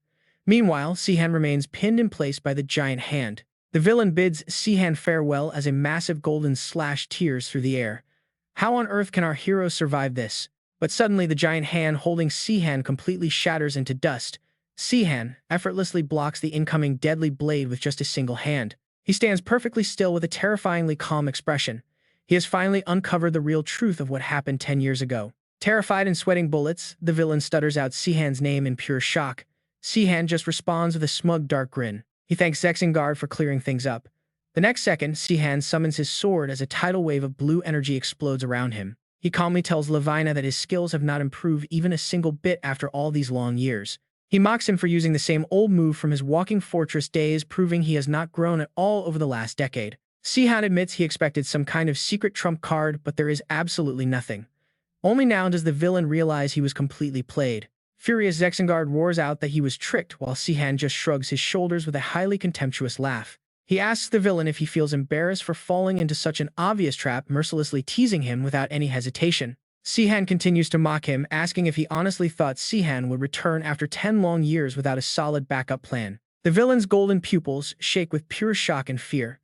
Meanwhile, Sihan remains pinned in place by the giant hand. The villain bids Sihan farewell as a massive golden slash tears through the air. How on earth can our hero survive this? But suddenly the giant hand holding Sihan completely shatters into dust. Sihan effortlessly blocks the incoming deadly blade with just a single hand. He stands perfectly still with a terrifyingly calm expression. He has finally uncovered the real truth of what happened 10 years ago. Terrified and sweating bullets, the villain stutters out Sihan's name in pure shock. Sihan just responds with a smug dark grin. He thanks Zexengard for clearing things up. The next second, Sihan summons his sword as a tidal wave of blue energy explodes around him. He calmly tells Lavina that his skills have not improved even a single bit after all these long years. He mocks him for using the same old move from his walking fortress days, proving he has not grown at all over the last decade. Sihan admits he expected some kind of secret trump card, but there is absolutely nothing. Only now does the villain realize he was completely played. Furious, Zexengard roars out that he was tricked, while Sihan just shrugs his shoulders with a highly contemptuous laugh. He asks the villain if he feels embarrassed for falling into such an obvious trap, mercilessly teasing him without any hesitation. Sihan continues to mock him, asking if he honestly thought Sihan would return after 10 long years without a solid backup plan. The villain's golden pupils shake with pure shock and fear.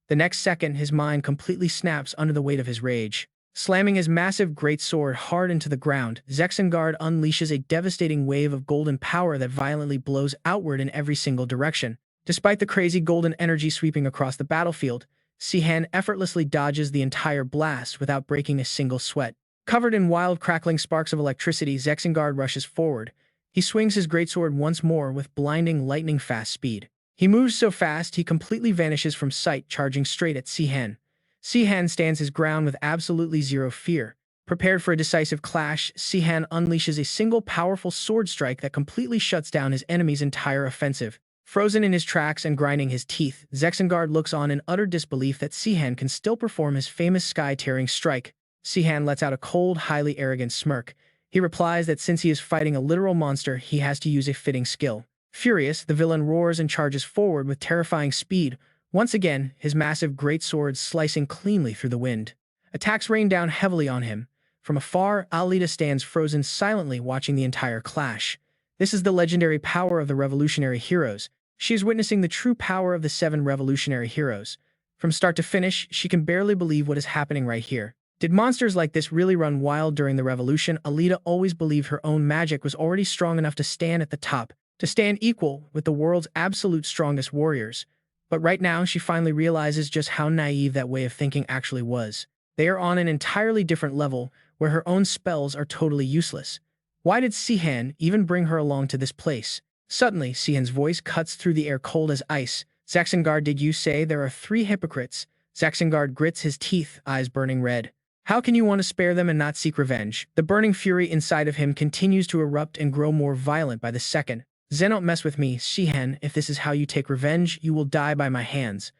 The next second, his mind completely snaps under the weight of his rage. Slamming his massive greatsword hard into the ground, Zexengard unleashes a devastating wave of golden power that violently blows outward in every single direction. Despite the crazy golden energy sweeping across the battlefield, Sihan effortlessly dodges the entire blast without breaking a single sweat. Covered in wild crackling sparks of electricity, Zexengard rushes forward. He swings his greatsword once more with blinding lightning-fast speed. He moves so fast he completely vanishes from sight, charging straight at Sihan. Sihan stands his ground with absolutely zero fear. Prepared for a decisive clash, Sihan unleashes a single powerful sword strike that completely shuts down his enemy's entire offensive. Frozen in his tracks and grinding his teeth, Zexengard looks on in utter disbelief that Sihan can still perform his famous sky-tearing strike. Sihan lets out a cold, highly arrogant smirk. He replies that since he is fighting a literal monster, he has to use a fitting skill. Furious, the villain roars and charges forward with terrifying speed, once again, his massive greatsword slicing cleanly through the wind. Attacks rain down heavily on him. From afar, Alita stands frozen silently watching the entire clash. This is the legendary power of the revolutionary heroes. She is witnessing the true power of the 7 revolutionary heroes. From start to finish, she can barely believe what is happening right here. Did monsters like this really run wild during the revolution? Alita always believed her own magic was already strong enough to stand at the top, to stand equal with the world's absolute strongest warriors. But right now, she finally realizes just how naive that way of thinking actually was. They are on an entirely different level, where her own spells are totally useless. Why did Sihan even bring her along to this place? Suddenly, Sihan's voice cuts through the air cold as ice. Zexengard, did you say there are 3 hypocrites? Zexengard grits his teeth, eyes burning red. How can you want to spare them and not seek revenge? The burning fury inside of him continues to erupt and grow more violent by the second. Don't mess with me, Sihan. If this is how you take revenge, you will die by my hands.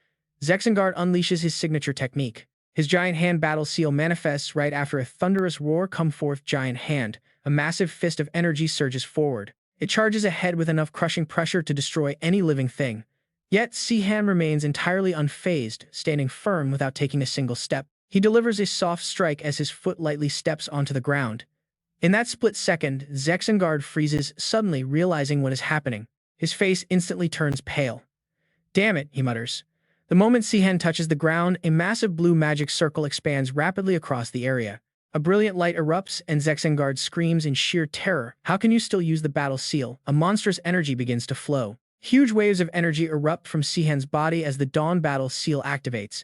Zexengard unleashes his signature technique. His giant hand battle seal manifests right after a thunderous roar. Come forth, giant hand. A massive fist of energy surges forward. It charges ahead with enough crushing pressure to destroy any living thing. Yet, Sihan remains entirely unfazed, standing firm without taking a single step. He delivers a soft strike as his foot lightly steps onto the ground. In that split second, Zexengard freezes, suddenly realizing what is happening. His face instantly turns pale. Damn it, he mutters. The moment Sihan touches the ground, a massive blue magic circle expands rapidly across the area. A brilliant light erupts, and Zexengard screams in sheer terror. How can you still use the battle seal? A monstrous energy begins to flow. Huge waves of energy erupt from Sihan's body as the Dawn battle seal activates.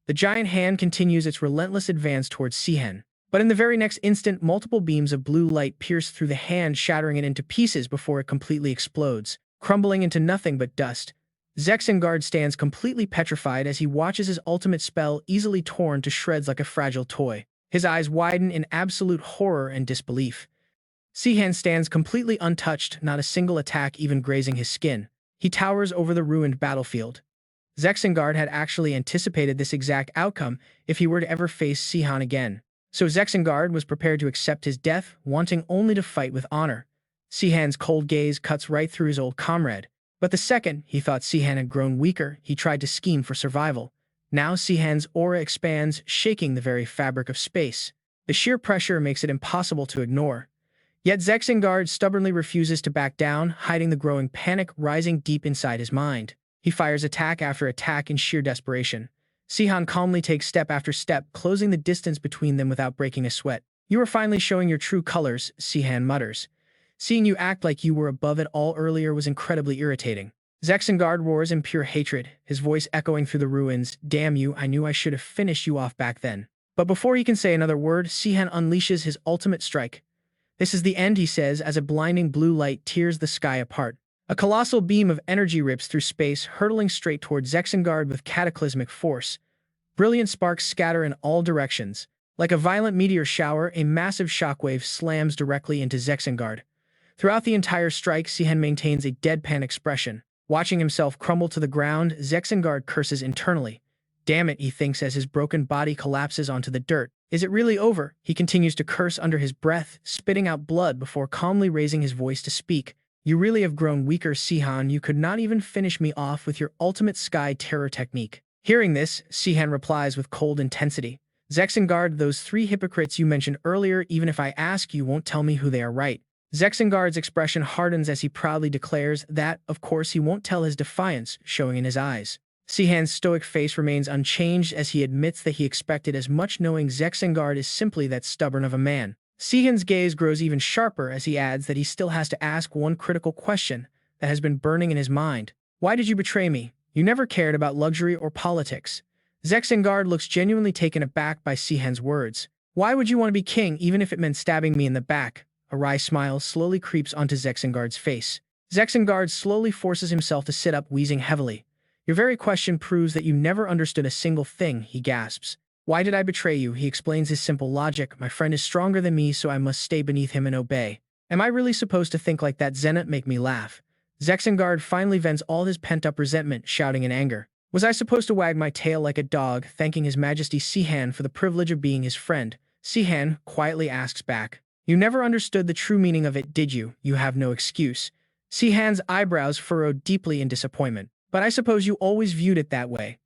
The giant hand continues its relentless advance towards Sihan. But in the very next instant, multiple beams of blue light pierce through the hand, shattering it into pieces before it completely explodes, crumbling into nothing but dust. Zexengard stands completely petrified as he watches his ultimate spell easily torn to shreds like a fragile toy. His eyes widen in absolute horror and disbelief. Sihan stands completely untouched, not a single attack even grazing his skin. He towers over the ruined battlefield. Zexengard had actually anticipated this exact outcome if he were to ever face Sihan again. So Zexengard was prepared to accept his death, wanting only to fight with honor. Sihan's cold gaze cuts right through his old comrade. But the second he thought Sihan had grown weaker, he tried to scheme for survival. Now Sihan's aura expands, shaking the very fabric of space. The sheer pressure makes it impossible to ignore. Yet Zexengard stubbornly refuses to back down, hiding the growing panic rising deep inside his mind. He fires attack after attack in sheer desperation. Sihan calmly takes step after step, closing the distance between them without breaking a sweat. "You are finally showing your true colors," Sihan mutters. "Seeing you act like you were above it all earlier was incredibly irritating." Zexengard roars in pure hatred, his voice echoing through the ruins. "Damn you, I knew I should have finished you off back then." But before he can say another word, Sihan unleashes his ultimate strike. "This is the end," he says, as a blinding blue light tears the sky apart. A colossal beam of energy rips through space, hurtling straight toward Zexengard with cataclysmic force. Brilliant sparks scatter in all directions. Like a violent meteor shower, a massive shockwave slams directly into Zexengard. Throughout the entire strike, Sihan maintains a deadpan expression. Watching himself crumble to the ground, Zexengard curses internally. "Damn it," he thinks as his broken body collapses onto the dirt. "Is it really over?" He continues to curse under his breath, spitting out blood before calmly raising his voice to speak. "You really have grown weaker, Sihan. You could not even finish me off with your ultimate sky terror technique." Hearing this, Sihan replies with cold intensity. "Zexengard, those three hypocrites you mentioned earlier, even if I ask, you won't tell me who they are, right?" Zexengard's expression hardens as he proudly declares that, of course, he won't tell, his defiance showing in his eyes. Sihan's stoic face remains unchanged as he admits that he expected as much, knowing Zexengard is simply that stubborn of a man. Sihan's gaze grows even sharper as he adds that he still has to ask one critical question that has been burning in his mind. "Why did you betray me? You never cared about luxury or politics." Zexengard looks genuinely taken aback by Sihan's words. "Why would you want to be king even if it meant stabbing me in the back?" A wry smile slowly creeps onto Zexengard's face. Zexengard slowly forces himself to sit up, wheezing heavily. "Your very question proves that you never understood a single thing," he gasps. "Why did I betray you?" He explains his simple logic. "My friend is stronger than me, so I must stay beneath him and obey." "Am I really supposed to think like that, Zenit? Make me laugh." Zexengard finally vents all his pent-up resentment, shouting in anger. "Was I supposed to wag my tail like a dog, thanking His Majesty Sihan for the privilege of being his friend?" Sihan quietly asks back. "You never understood the true meaning of it, did you? You have no excuse." Sihan's eyebrows furrowed deeply in disappointment. "But I suppose you always viewed it that way."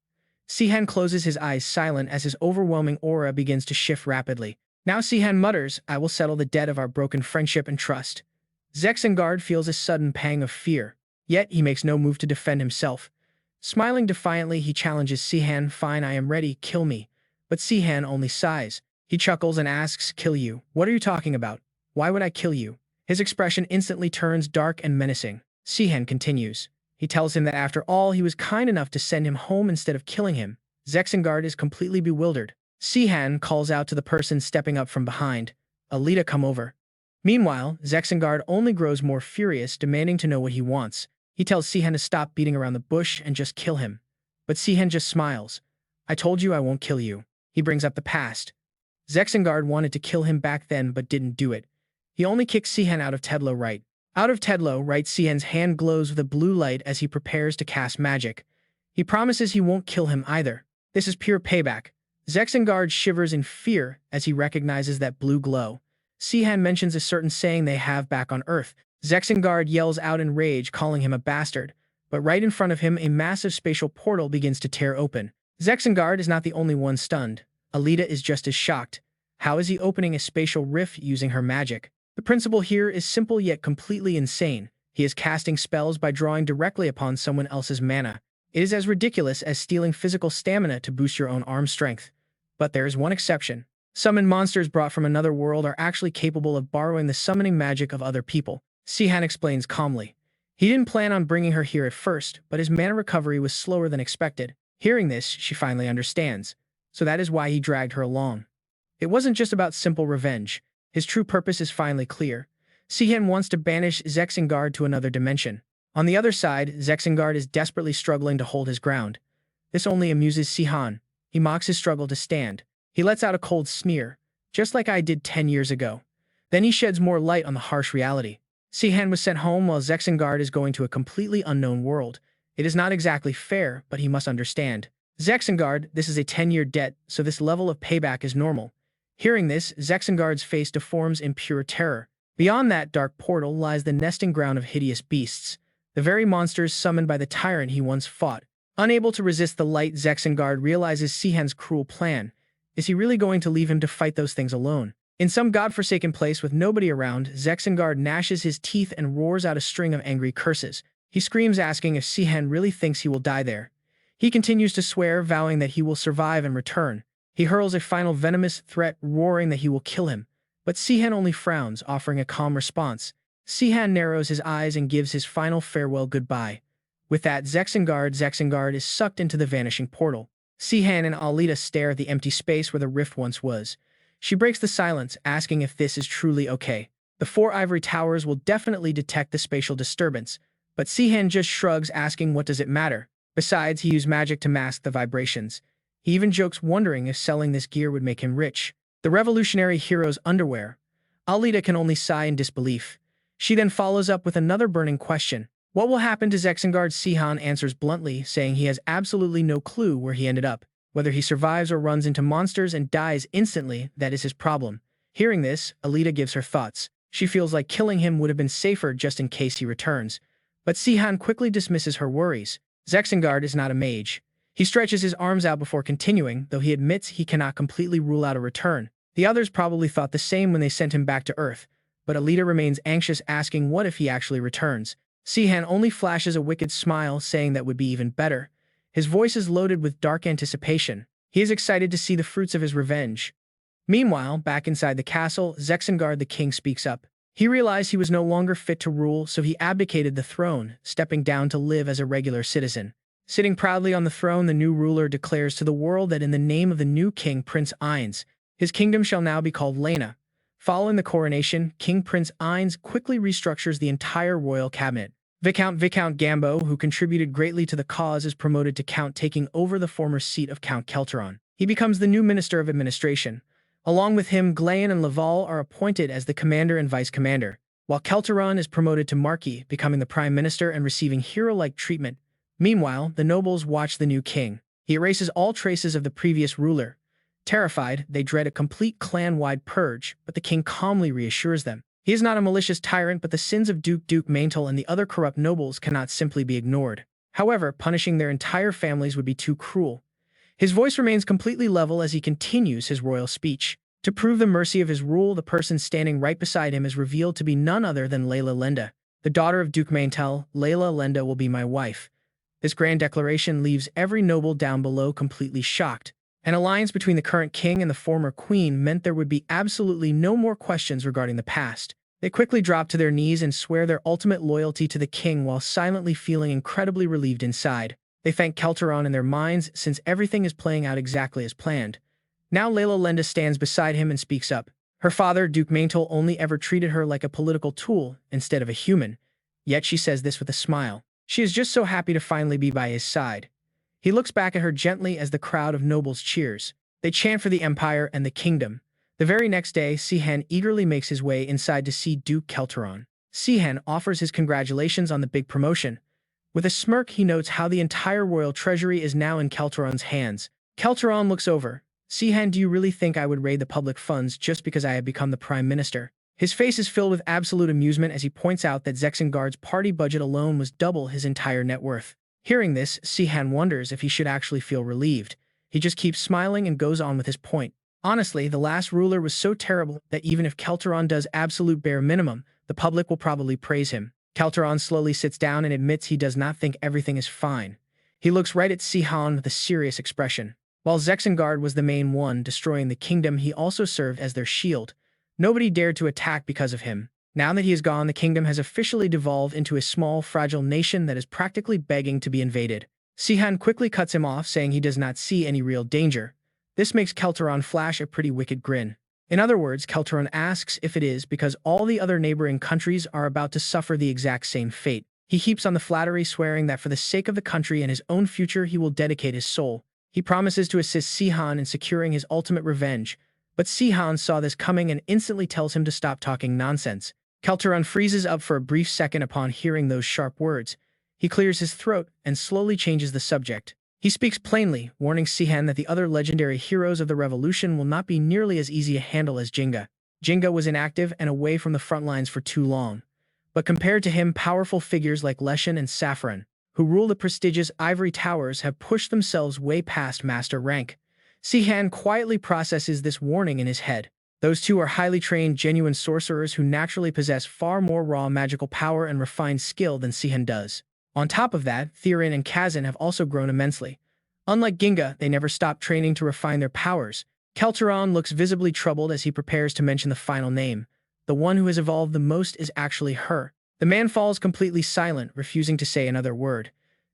Sihan closes his eyes, silent as his overwhelming aura begins to shift rapidly. Now Sihan mutters, "I will settle the debt of our broken friendship and trust." Zexengard feels a sudden pang of fear, yet he makes no move to defend himself. Smiling defiantly, he challenges Sihan. "Fine, I am ready, kill me." But Sihan only sighs. He chuckles and asks, "Kill you? What are you talking about? Why would I kill you?" His expression instantly turns dark and menacing. Sihan continues. He tells him that after all, he was kind enough to send him home instead of killing him. Zexengard is completely bewildered. Sihan calls out to the person stepping up from behind, "Alita, come over." Meanwhile, Zexengard only grows more furious, demanding to know what he wants. He tells Sihan to stop beating around the bush and just kill him. But Sihan just smiles. "I told you I won't kill you." He brings up the past. Zexengard wanted to kill him back then but didn't do it. He only kicked Sihan out of Tedlo right. Out of Tedlo right, Sihan's hand glows with a blue light as he prepares to cast magic. He promises he won't kill him either. This is pure payback. Zexengard shivers in fear as he recognizes that blue glow. Sihan mentions a certain saying they have back on Earth. Zexengard yells out in rage, calling him a bastard. But right in front of him, a massive spatial portal begins to tear open. Zexengard is not the only one stunned. Alita is just as shocked. How is he opening a spatial rift using her magic? The principle here is simple yet completely insane. He is casting spells by drawing directly upon someone else's mana. It is as ridiculous as stealing physical stamina to boost your own arm strength. But there is one exception. Summoned monsters brought from another world are actually capable of borrowing the summoning magic of other people. Sihan explains calmly. He didn't plan on bringing her here at first, but his mana recovery was slower than expected. Hearing this, she finally understands. So that is why he dragged her along. It wasn't just about simple revenge. His true purpose is finally clear. Sihan wants to banish Zexengard to another dimension. On the other side, Zexengard is desperately struggling to hold his ground. This only amuses Sihan. He mocks his struggle to stand. He lets out a cold sneer, just like I did 10 years ago. Then he sheds more light on the harsh reality. Sihan was sent home while Zexengard is going to a completely unknown world. It is not exactly fair, but he must understand. Zexengard, this is a 10-year debt, so this level of payback is normal. Hearing this, Zexengard's face deforms in pure terror. Beyond that dark portal lies the nesting ground of hideous beasts, the very monsters summoned by the tyrant he once fought. Unable to resist the light, Zexengard realizes Sihan's cruel plan. Is he really going to leave him to fight those things alone? In some godforsaken place with nobody around, Zexengard gnashes his teeth and roars out a string of angry curses. He screams, asking if Sihan really thinks he will die there. He continues to swear, vowing that he will survive and return. He hurls a final venomous threat, roaring that he will kill him. But Sihan only frowns, offering a calm response. Sihan narrows his eyes and gives his final farewell goodbye. With that, Zexengard is sucked into the vanishing portal. Sihan and Alita stare at the empty space where the rift once was. She breaks the silence, asking if this is truly okay. The four ivory towers will definitely detect the spatial disturbance, but Sihan just shrugs, asking what does it matter. Besides, he used magic to mask the vibrations. He even jokes, wondering if selling this gear would make him rich. The revolutionary hero's underwear. Alita can only sigh in disbelief. She then follows up with another burning question. What will happen to Zexengard? Sihan answers bluntly, saying he has absolutely no clue where he ended up. Whether he survives or runs into monsters and dies instantly, that is his problem. Hearing this, Alita gives her thoughts. She feels like killing him would have been safer just in case he returns. But Sihan quickly dismisses her worries. Zexengard is not a mage. He stretches his arms out before continuing, though he admits he cannot completely rule out a return. The others probably thought the same when they sent him back to Earth, but Alita remains anxious, asking what if he actually returns. Sihan only flashes a wicked smile, saying that would be even better. His voice is loaded with dark anticipation. He is excited to see the fruits of his revenge. Meanwhile, back inside the castle, Zexengard the king speaks up. He realized he was no longer fit to rule, so he abdicated the throne, stepping down to live as a regular citizen. Sitting proudly on the throne, the new ruler declares to the world that in the name of the new king, Prince Ainz, his kingdom shall now be called Lena. Following the coronation, King Prince Ainz quickly restructures the entire royal cabinet. Viscount Gambo, who contributed greatly to the cause, is promoted to Count, taking over the former seat of Count Kelteron. He becomes the new Minister of Administration. Along with him, Glayan and Laval are appointed as the commander and vice commander, while Kelteron is promoted to Marquis, becoming the prime minister and receiving hero-like treatment. Meanwhile, the nobles watch the new king. He erases all traces of the previous ruler. Terrified, they dread a complete clan-wide purge, but the king calmly reassures them. He is not a malicious tyrant, but the sins of Duke Maintel and the other corrupt nobles cannot simply be ignored. However, punishing their entire families would be too cruel. His voice remains completely level as he continues his royal speech. To prove the mercy of his rule, the person standing right beside him is revealed to be none other than Layla Lenda. The daughter of Duke Maintel, Layla Lenda will be my wife. This grand declaration leaves every noble down below completely shocked. An alliance between the current king and the former queen meant there would be absolutely no more questions regarding the past. They quickly drop to their knees and swear their ultimate loyalty to the king while silently feeling incredibly relieved inside. They thank Kelteron in their minds since everything is playing out exactly as planned. Now Layla Lenda stands beside him and speaks up. Her father, Duke Maintel, only ever treated her like a political tool instead of a human. Yet she says this with a smile. She is just so happy to finally be by his side. He looks back at her gently as the crowd of nobles cheers. They chant for the empire and the kingdom. The very next day, Sihan eagerly makes his way inside to see Duke Kelteron. Sihan offers his congratulations on the big promotion. With a smirk, he notes how the entire royal treasury is now in Kelteron's hands. Kelteron looks over. Sihan, do you really think I would raid the public funds just because I have become the prime minister? His face is filled with absolute amusement as he points out that Zexengard's party budget alone was double his entire net worth. Hearing this, Sihan wonders if he should actually feel relieved. He just keeps smiling and goes on with his point. Honestly, the last ruler was so terrible that even if Kelteron does absolute bare minimum, the public will probably praise him. Kelteron slowly sits down and admits he does not think everything is fine. He looks right at Sihan with a serious expression. While Zexengard was the main one destroying the kingdom, he also served as their shield. Nobody dared to attack because of him. Now that he is gone, the kingdom has officially devolved into a small, fragile nation that is practically begging to be invaded. Sihan quickly cuts him off, saying he does not see any real danger. This makes Kelteron flash a pretty wicked grin. In other words, Kelteron asks if it is because all the other neighboring countries are about to suffer the exact same fate. He heaps on the flattery, swearing that for the sake of the country and his own future, he will dedicate his soul. He promises to assist Sihan in securing his ultimate revenge, but Sihan saw this coming and instantly tells him to stop talking nonsense. Kelteron freezes up for a brief second upon hearing those sharp words. He clears his throat and slowly changes the subject. He speaks plainly, warning Sihan that the other legendary heroes of the revolution will not be nearly as easy to handle as Jinga. Jinga was inactive and away from the front lines for too long. But compared to him, powerful figures like Leshan and Saffron, who rule the prestigious ivory towers, have pushed themselves way past master rank. Sihan quietly processes this warning in his head. Those two are highly trained, genuine sorcerers who naturally possess far more raw magical power and refined skill than Sihan does. On top of that, Theron and Kazan have also grown immensely. Unlike Ginga, they never stopped training to refine their powers. Kelteron looks visibly troubled as he prepares to mention the final name. The one who has evolved the most is actually her. The man falls completely silent, refusing to say another word.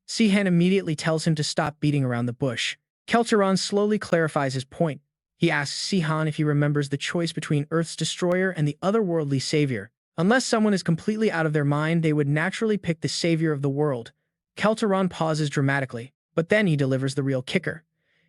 Sihan immediately tells him to stop beating around the bush. Kelteron slowly clarifies his point. He asks Sihan if he remembers the choice between Earth's destroyer and the otherworldly savior. Unless someone is completely out of their mind, they would naturally pick the savior of the world. Kelteron pauses dramatically, but then he delivers the real kicker.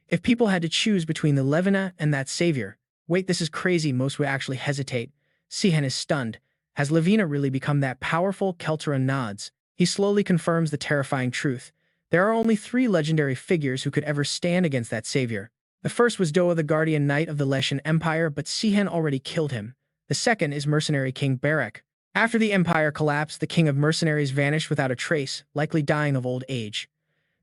If people had to choose between the Levina and that savior, wait, this is crazy, most would actually hesitate. Sihan is stunned. Has Levina really become that powerful? Kelteron nods. He slowly confirms the terrifying truth. There are only 3 legendary figures who could ever stand against that savior. The first was Doa, the guardian knight of the Leshan Empire, but Sihan already killed him. The second is mercenary King Barak. After the empire collapsed, the king of mercenaries vanished without a trace, likely dying of old age.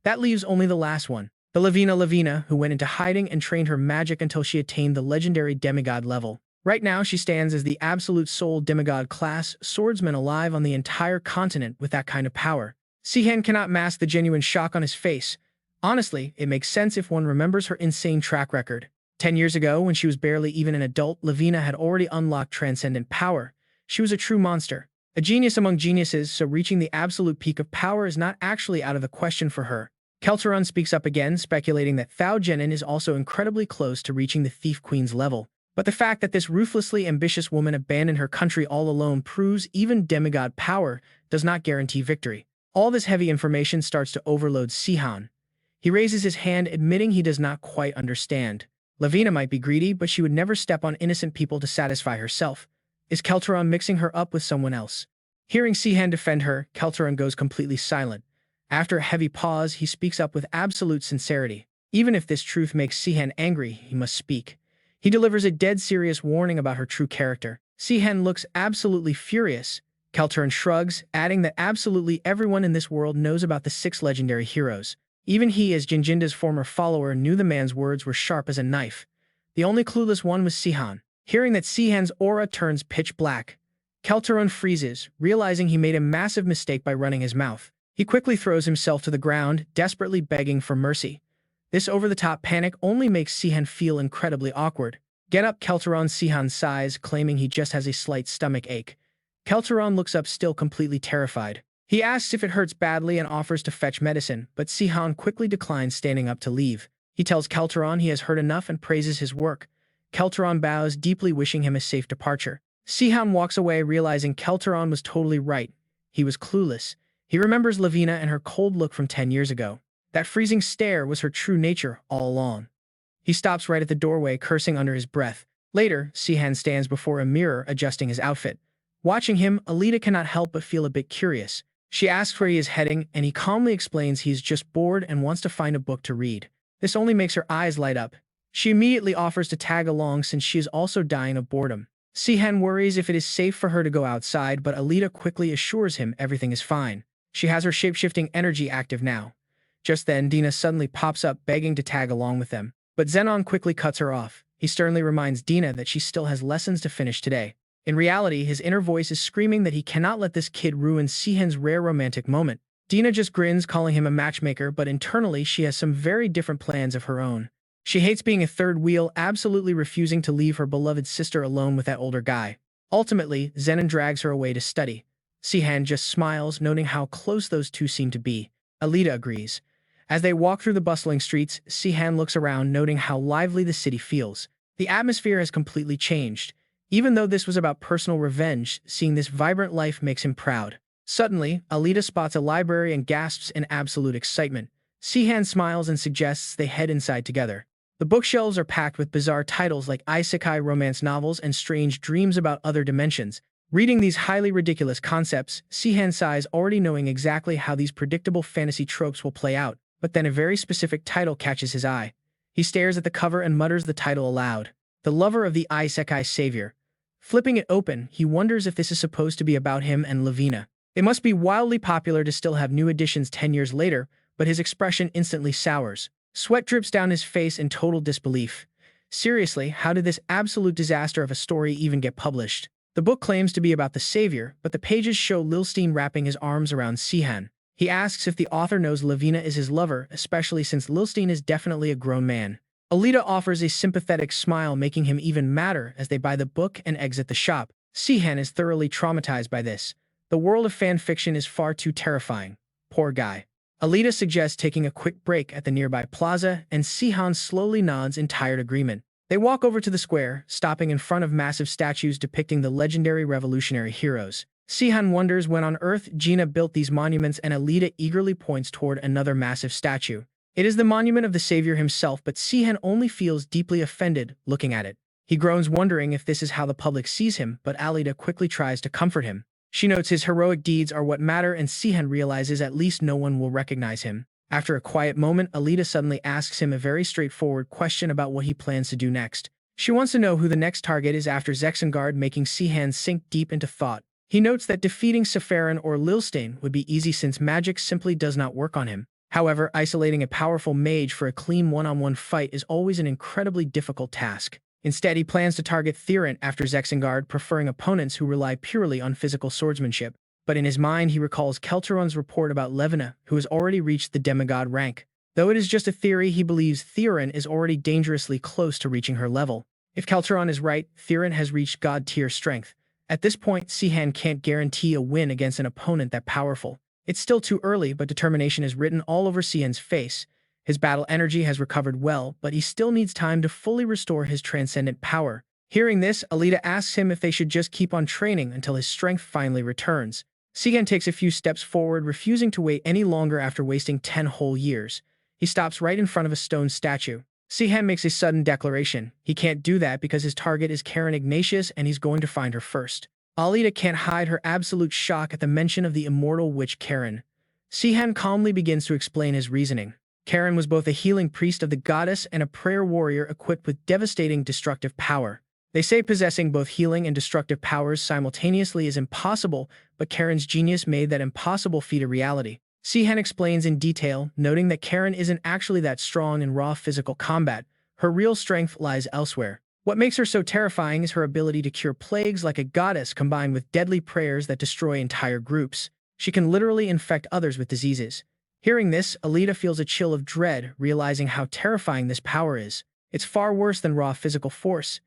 That leaves only the last one, the Levina, who went into hiding and trained her magic until she attained the legendary demigod level. Right now, she stands as the absolute sole demigod class swordsman alive on the entire continent with that kind of power. Sihan cannot mask the genuine shock on his face. Honestly, it makes sense if one remembers her insane track record. 10 years ago, when she was barely even an adult, Levina had already unlocked transcendent power. She was a true monster. A genius among geniuses, so reaching the absolute peak of power is not actually out of the question for her. Kelteron speaks up again, speculating that Thao Genin is also incredibly close to reaching the Thief Queen's level. But the fact that this ruthlessly ambitious woman abandoned her country all alone proves even demigod power does not guarantee victory. All this heavy information starts to overload Sihan. He raises his hand, admitting he does not quite understand. Levina might be greedy, but she would never step on innocent people to satisfy herself. Is Kelteron mixing her up with someone else? Hearing Sihan defend her, Kelteron goes completely silent. After a heavy pause, he speaks up with absolute sincerity. Even if this truth makes Sihan angry, he must speak. He delivers a dead serious warning about her true character. Sihan looks absolutely furious. Kelteron shrugs, adding that absolutely everyone in this world knows about the 6 legendary heroes. Even he, as Jinjinda's former follower, knew the man's words were sharp as a knife. The only clueless one was Sihan. Hearing that Sihan's aura turns pitch black, Kelteron freezes, realizing he made a massive mistake by running his mouth. He quickly throws himself to the ground, desperately begging for mercy. This over-the-top panic only makes Sihan feel incredibly awkward. Get up, Kelteron. Sihan sighs, claiming he just has a slight stomach ache. Kelteron looks up, still completely terrified. He asks if it hurts badly and offers to fetch medicine, but Sihan quickly declines, standing up to leave. He tells Kelteron he has heard enough and praises his work. Kelteron bows, deeply wishing him a safe departure. Sihan walks away, realizing Kelteron was totally right. He was clueless. He remembers Levina and her cold look from 10 years ago. That freezing stare was her true nature all along. He stops right at the doorway, cursing under his breath. Later, Sihan stands before a mirror, adjusting his outfit. Watching him, Alita cannot help but feel a bit curious. She asks where he is heading, and he calmly explains he is just bored and wants to find a book to read. This only makes her eyes light up. She immediately offers to tag along since she is also dying of boredom. Sihan worries if it is safe for her to go outside, but Alita quickly assures him everything is fine. She has her shape-shifting energy active now. Just then, Dina suddenly pops up, begging to tag along with them. But Zenon quickly cuts her off. He sternly reminds Dina that she still has lessons to finish today. In reality, his inner voice is screaming that he cannot let this kid ruin Sihan's rare romantic moment. Dina just grins, calling him a matchmaker, but internally she has some very different plans of her own. She hates being a third wheel, absolutely refusing to leave her beloved sister alone with that older guy. Ultimately, Zenon drags her away to study. Sihan just smiles, noting how close those two seem to be. Alita agrees. As they walk through the bustling streets, Sihan looks around, noting how lively the city feels. The atmosphere has completely changed. Even though this was about personal revenge, seeing this vibrant life makes him proud. Suddenly, Alita spots a library and gasps in absolute excitement. Sihan smiles and suggests they head inside together. The bookshelves are packed with bizarre titles like Isekai romance novels and strange dreams about other dimensions. Reading these highly ridiculous concepts, Sihan sighs, already knowing exactly how these predictable fantasy tropes will play out. But then a very specific title catches his eye. He stares at the cover and mutters the title aloud. The Lover of the Isekai Savior. Flipping it open, he wonders if this is supposed to be about him and Levina. It must be wildly popular to still have new editions 10 years later, but his expression instantly sours. Sweat drips down his face in total disbelief. Seriously, how did this absolute disaster of a story even get published? The book claims to be about the savior, but the pages show Lilstein wrapping his arms around Sihan. He asks if the author knows Lavina is his lover, especially since Lilstein is definitely a grown man. Alita offers a sympathetic smile, making him even madder as they buy the book and exit the shop. Sihan is thoroughly traumatized by this. The world of fan fiction is far too terrifying. Poor guy. Alita suggests taking a quick break at the nearby plaza, and Sihan slowly nods in tired agreement. They walk over to the square, stopping in front of massive statues depicting the legendary revolutionary heroes. Sihan wonders when on Earth Gina built these monuments, and Alita eagerly points toward another massive statue. It is the monument of the savior himself, but Sihan only feels deeply offended looking at it. He groans, wondering if this is how the public sees him, but Alita quickly tries to comfort him. She notes his heroic deeds are what matter, and Sihan realizes at least no one will recognize him. After a quiet moment, Alita suddenly asks him a very straightforward question about what he plans to do next. She wants to know who the next target is after Zexengard, making Sihan sink deep into thought. He notes that defeating Sephirin or Lilstein would be easy since magic simply does not work on him. However, isolating a powerful mage for a clean one-on-one fight is always an incredibly difficult task. Instead, he plans to target Tyrant after Zexengard, preferring opponents who rely purely on physical swordsmanship. But in his mind, he recalls Kelteron's report about Levina, who has already reached the demigod rank. Though it is just a theory, he believes Tyrant is already dangerously close to reaching her level. If Kelteron is right, Tyrant has reached god-tier strength. At this point, Sihan can't guarantee a win against an opponent that powerful. It's still too early, but determination is written all over Sihan's face. His battle energy has recovered well, but he still needs time to fully restore his transcendent power. Hearing this, Alita asks him if they should just keep on training until his strength finally returns. Sihan takes a few steps forward, refusing to wait any longer after wasting 10 whole years. He stops right in front of a stone statue. Sihan makes a sudden declaration. He can't do that because his target is Karen Ignatius, and he's going to find her first. Alita can't hide her absolute shock at the mention of the immortal witch Karen. Sihan calmly begins to explain his reasoning. Karen was both a healing priest of the goddess and a prayer warrior equipped with devastating destructive power. They say possessing both healing and destructive powers simultaneously is impossible, but Karen's genius made that impossible feat a reality. Sihan explains in detail, noting that Karen isn't actually that strong in raw physical combat. Her real strength lies elsewhere. What makes her so terrifying is her ability to cure plagues like a goddess, combined with deadly prayers that destroy entire groups. She can literally infect others with diseases. Hearing this, Alita feels a chill of dread, realizing how terrifying this power is. It's far worse than raw physical force.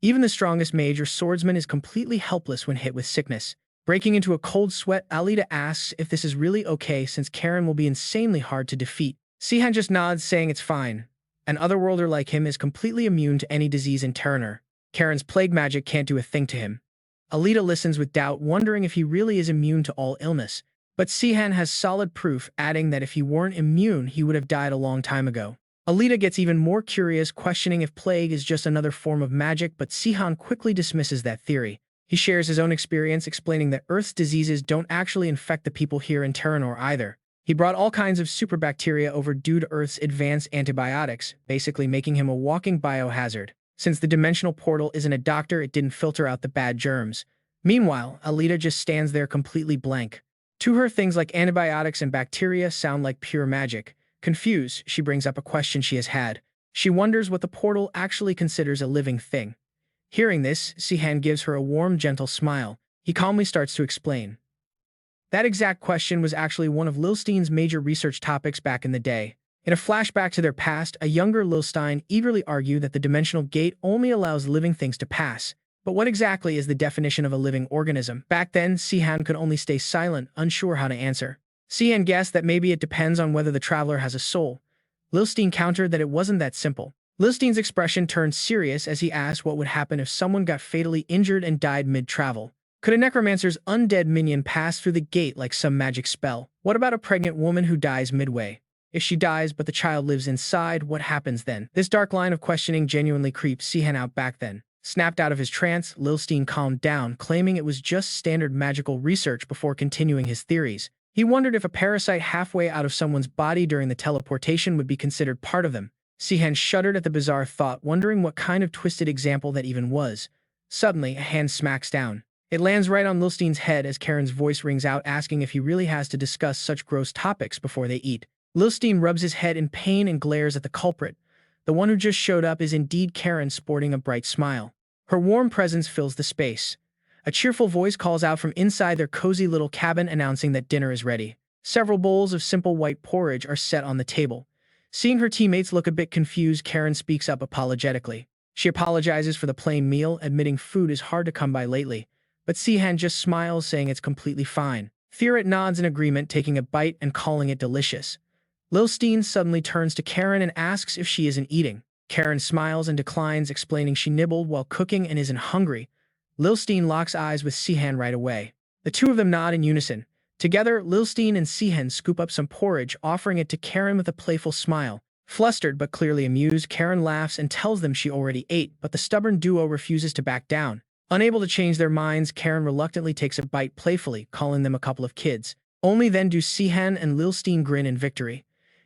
Even the strongest mage or swordsman is completely helpless when hit with sickness. Breaking into a cold sweat, Alita asks if this is really okay since Karen will be insanely hard to defeat. Sihan just nods, saying it's fine. An otherworlder like him is completely immune to any disease in Teranor. Karen's plague magic can't do a thing to him. Alita listens with doubt, wondering if he really is immune to all illness. But Sihan has solid proof, adding that if he weren't immune, he would have died a long time ago. Alita gets even more curious, questioning if plague is just another form of magic, but Sihan quickly dismisses that theory. He shares his own experience, explaining that Earth's diseases don't actually infect the people here in Teranor either. He brought all kinds of superbacteria over due to Earth's advanced antibiotics, basically making him a walking biohazard. Since the dimensional portal isn't a doctor, it didn't filter out the bad germs. Meanwhile, Alita just stands there completely blank. To her, things like antibiotics and bacteria sound like pure magic. Confused, she brings up a question she has had. She wonders what the portal actually considers a living thing. Hearing this, Sihan gives her a warm, gentle smile. He calmly starts to explain. That exact question was actually one of Lilstein's major research topics back in the day. In a flashback to their past, a younger Lilstein eagerly argued that the dimensional gate only allows living things to pass. But what exactly is the definition of a living organism? Back then, Sihan could only stay silent, unsure how to answer. Sihan guessed that maybe it depends on whether the traveler has a soul. Lilstein countered that it wasn't that simple. Lilstein's expression turned serious as he asked what would happen if someone got fatally injured and died mid-travel. Could a necromancer's undead minion pass through the gate like some magic spell? What about a pregnant woman who dies midway? If she dies but the child lives inside, what happens then? This dark line of questioning genuinely creeps Sihan out. Back then, snapped out of his trance, Lilstein calmed down, claiming it was just standard magical research before continuing his theories. He wondered if a parasite halfway out of someone's body during the teleportation would be considered part of them. Sihan shuddered at the bizarre thought, wondering what kind of twisted example that even was. Suddenly, a hand smacks down. It lands right on Lilstein's head as Karen's voice rings out, asking if he really has to discuss such gross topics before they eat. Lilstein rubs his head in pain and glares at the culprit. The one who just showed up is indeed Karen, sporting a bright smile. Her warm presence fills the space. A cheerful voice calls out from inside their cozy little cabin announcing that dinner is ready. Several bowls of simple white porridge are set on the table. Seeing her teammates look a bit confused, Karen speaks up apologetically. She apologizes for the plain meal, admitting food is hard to come by lately. But Sihan just smiles, saying it's completely fine. Tyrant nods in agreement, taking a bite and calling it delicious. Lil Steen suddenly turns to Karen and asks if she isn't eating. Karen smiles and declines, explaining she nibbled while cooking and isn't hungry. Lil Steen locks eyes with Sihan right away. The two of them nod in unison. Together, Lil Steen and Sihan scoop up some porridge, offering it to Karen with a playful smile. Flustered but clearly amused, Karen laughs and tells them she already ate, but the stubborn duo refuses to back down. Unable to change their minds, Karen reluctantly takes a bite playfully, calling them a couple of kids. Only then do Sihan and Lil Steen grin in victory.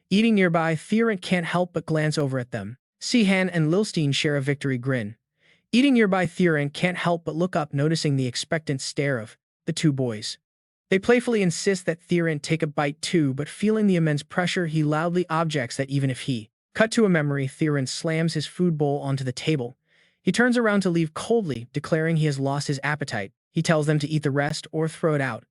Eating nearby, Tyrant can't help but glance over at them. Sihan and Lil Steen share a victory grin. Eating nearby, Tyrant can't help but look up, noticing the expectant stare of the two boys. They playfully insist that Tyrant take a bite too, but feeling the immense pressure, he loudly objects that even if he cut to a memory, Tyrant slams his food bowl onto the table. He turns around to leave coldly, declaring he has lost his appetite. He tells them to eat the rest or throw it out.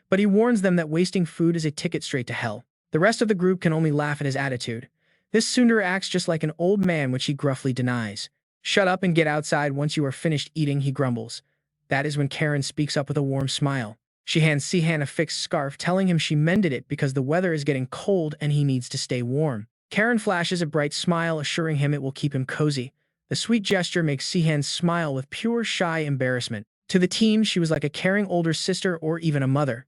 But he warns them that wasting food is a ticket straight to hell. The rest of the group can only laugh at his attitude. This tsundere acts just like an old man, which he gruffly denies. "Shut up and get outside once you are finished eating," he grumbles. That is when Karen speaks up with a warm smile. She hands Sihan a fixed scarf, telling him she mended it because the weather is getting cold and he needs to stay warm. Karen flashes a bright smile, assuring him it will keep him cozy. The sweet gesture makes Sihan smile with pure shy embarrassment. To the team, she was like a caring older sister or even a mother.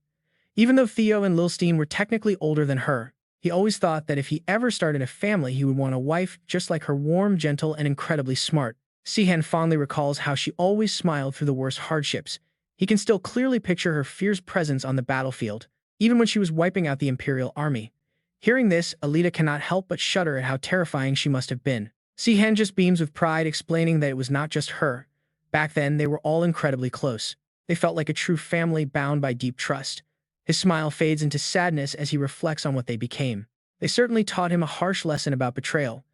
Even though Theo and Lil Steen were technically older than her, he always thought that if he ever started a family, he would want a wife just like her, warm, gentle, and incredibly smart. Sihan fondly recalls how she always smiled through the worst hardships. He can still clearly picture her fierce presence on the battlefield, even when she was wiping out the Imperial army. Hearing this, Alita cannot help but shudder at how terrifying she must have been. Sihan just beams with pride, explaining that it was not just her. Back then, they were all incredibly close. They felt like a true family bound by deep trust. His smile fades into sadness as he reflects on what they became. They certainly taught him a harsh lesson about betrayal.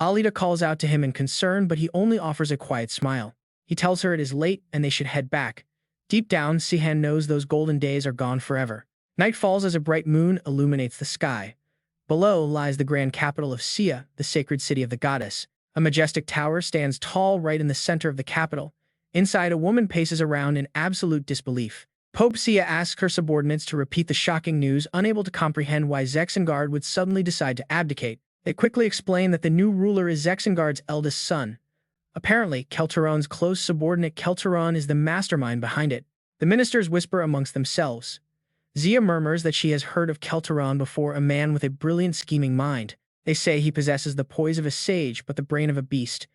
Alita calls out to him in concern, but he only offers a quiet smile. He tells her it is late and they should head back. Deep down, Sihan knows those golden days are gone forever. Night falls as a bright moon illuminates the sky. Below lies the grand capital of Sia, the sacred city of the goddess. A majestic tower stands tall right in the center of the capital. Inside, a woman paces around in absolute disbelief. Pope Sia asks her subordinates to repeat the shocking news, unable to comprehend why Zexengard would suddenly decide to abdicate. They quickly explain that the new ruler is Zexengard's eldest son. Apparently, Kelteron's close subordinate Kelteron is the mastermind behind it. The ministers whisper amongst themselves. Zia murmurs that she has heard of Kelteron before, a man with a brilliant scheming mind. They say he possesses the poise of a sage but the brain of a beast.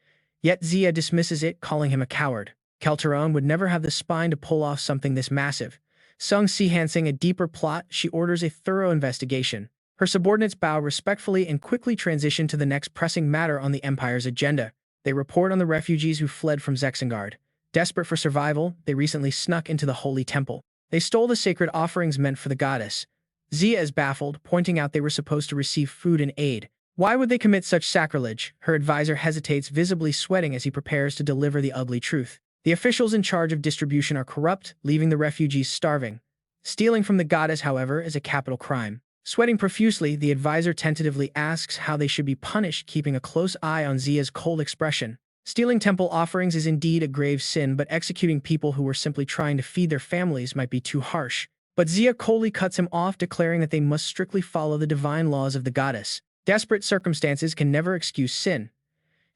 Yet Zia dismisses it, calling him a coward. Kelteron would never have the spine to pull off something this massive. Sung Sihansing a deeper plot, she orders a thorough investigation. Her subordinates bow respectfully and quickly transition to the next pressing matter on the Empire's agenda. They report on the refugees who fled from Zexengard. Desperate for survival, they recently snuck into the Holy Temple. They stole the sacred offerings meant for the goddess. Zia is baffled, pointing out they were supposed to receive food and aid. Why would they commit such sacrilege? Her advisor hesitates, visibly sweating as he prepares to deliver the ugly truth. The officials in charge of distribution are corrupt, leaving the refugees starving. Stealing from the goddess, however, is a capital crime. Sweating profusely, the advisor tentatively asks how they should be punished, keeping a close eye on Zia's cold expression. Stealing temple offerings is indeed a grave sin, but executing people who were simply trying to feed their families might be too harsh. But Zia coldly cuts him off, declaring that they must strictly follow the divine laws of the goddess. Desperate circumstances can never excuse sin.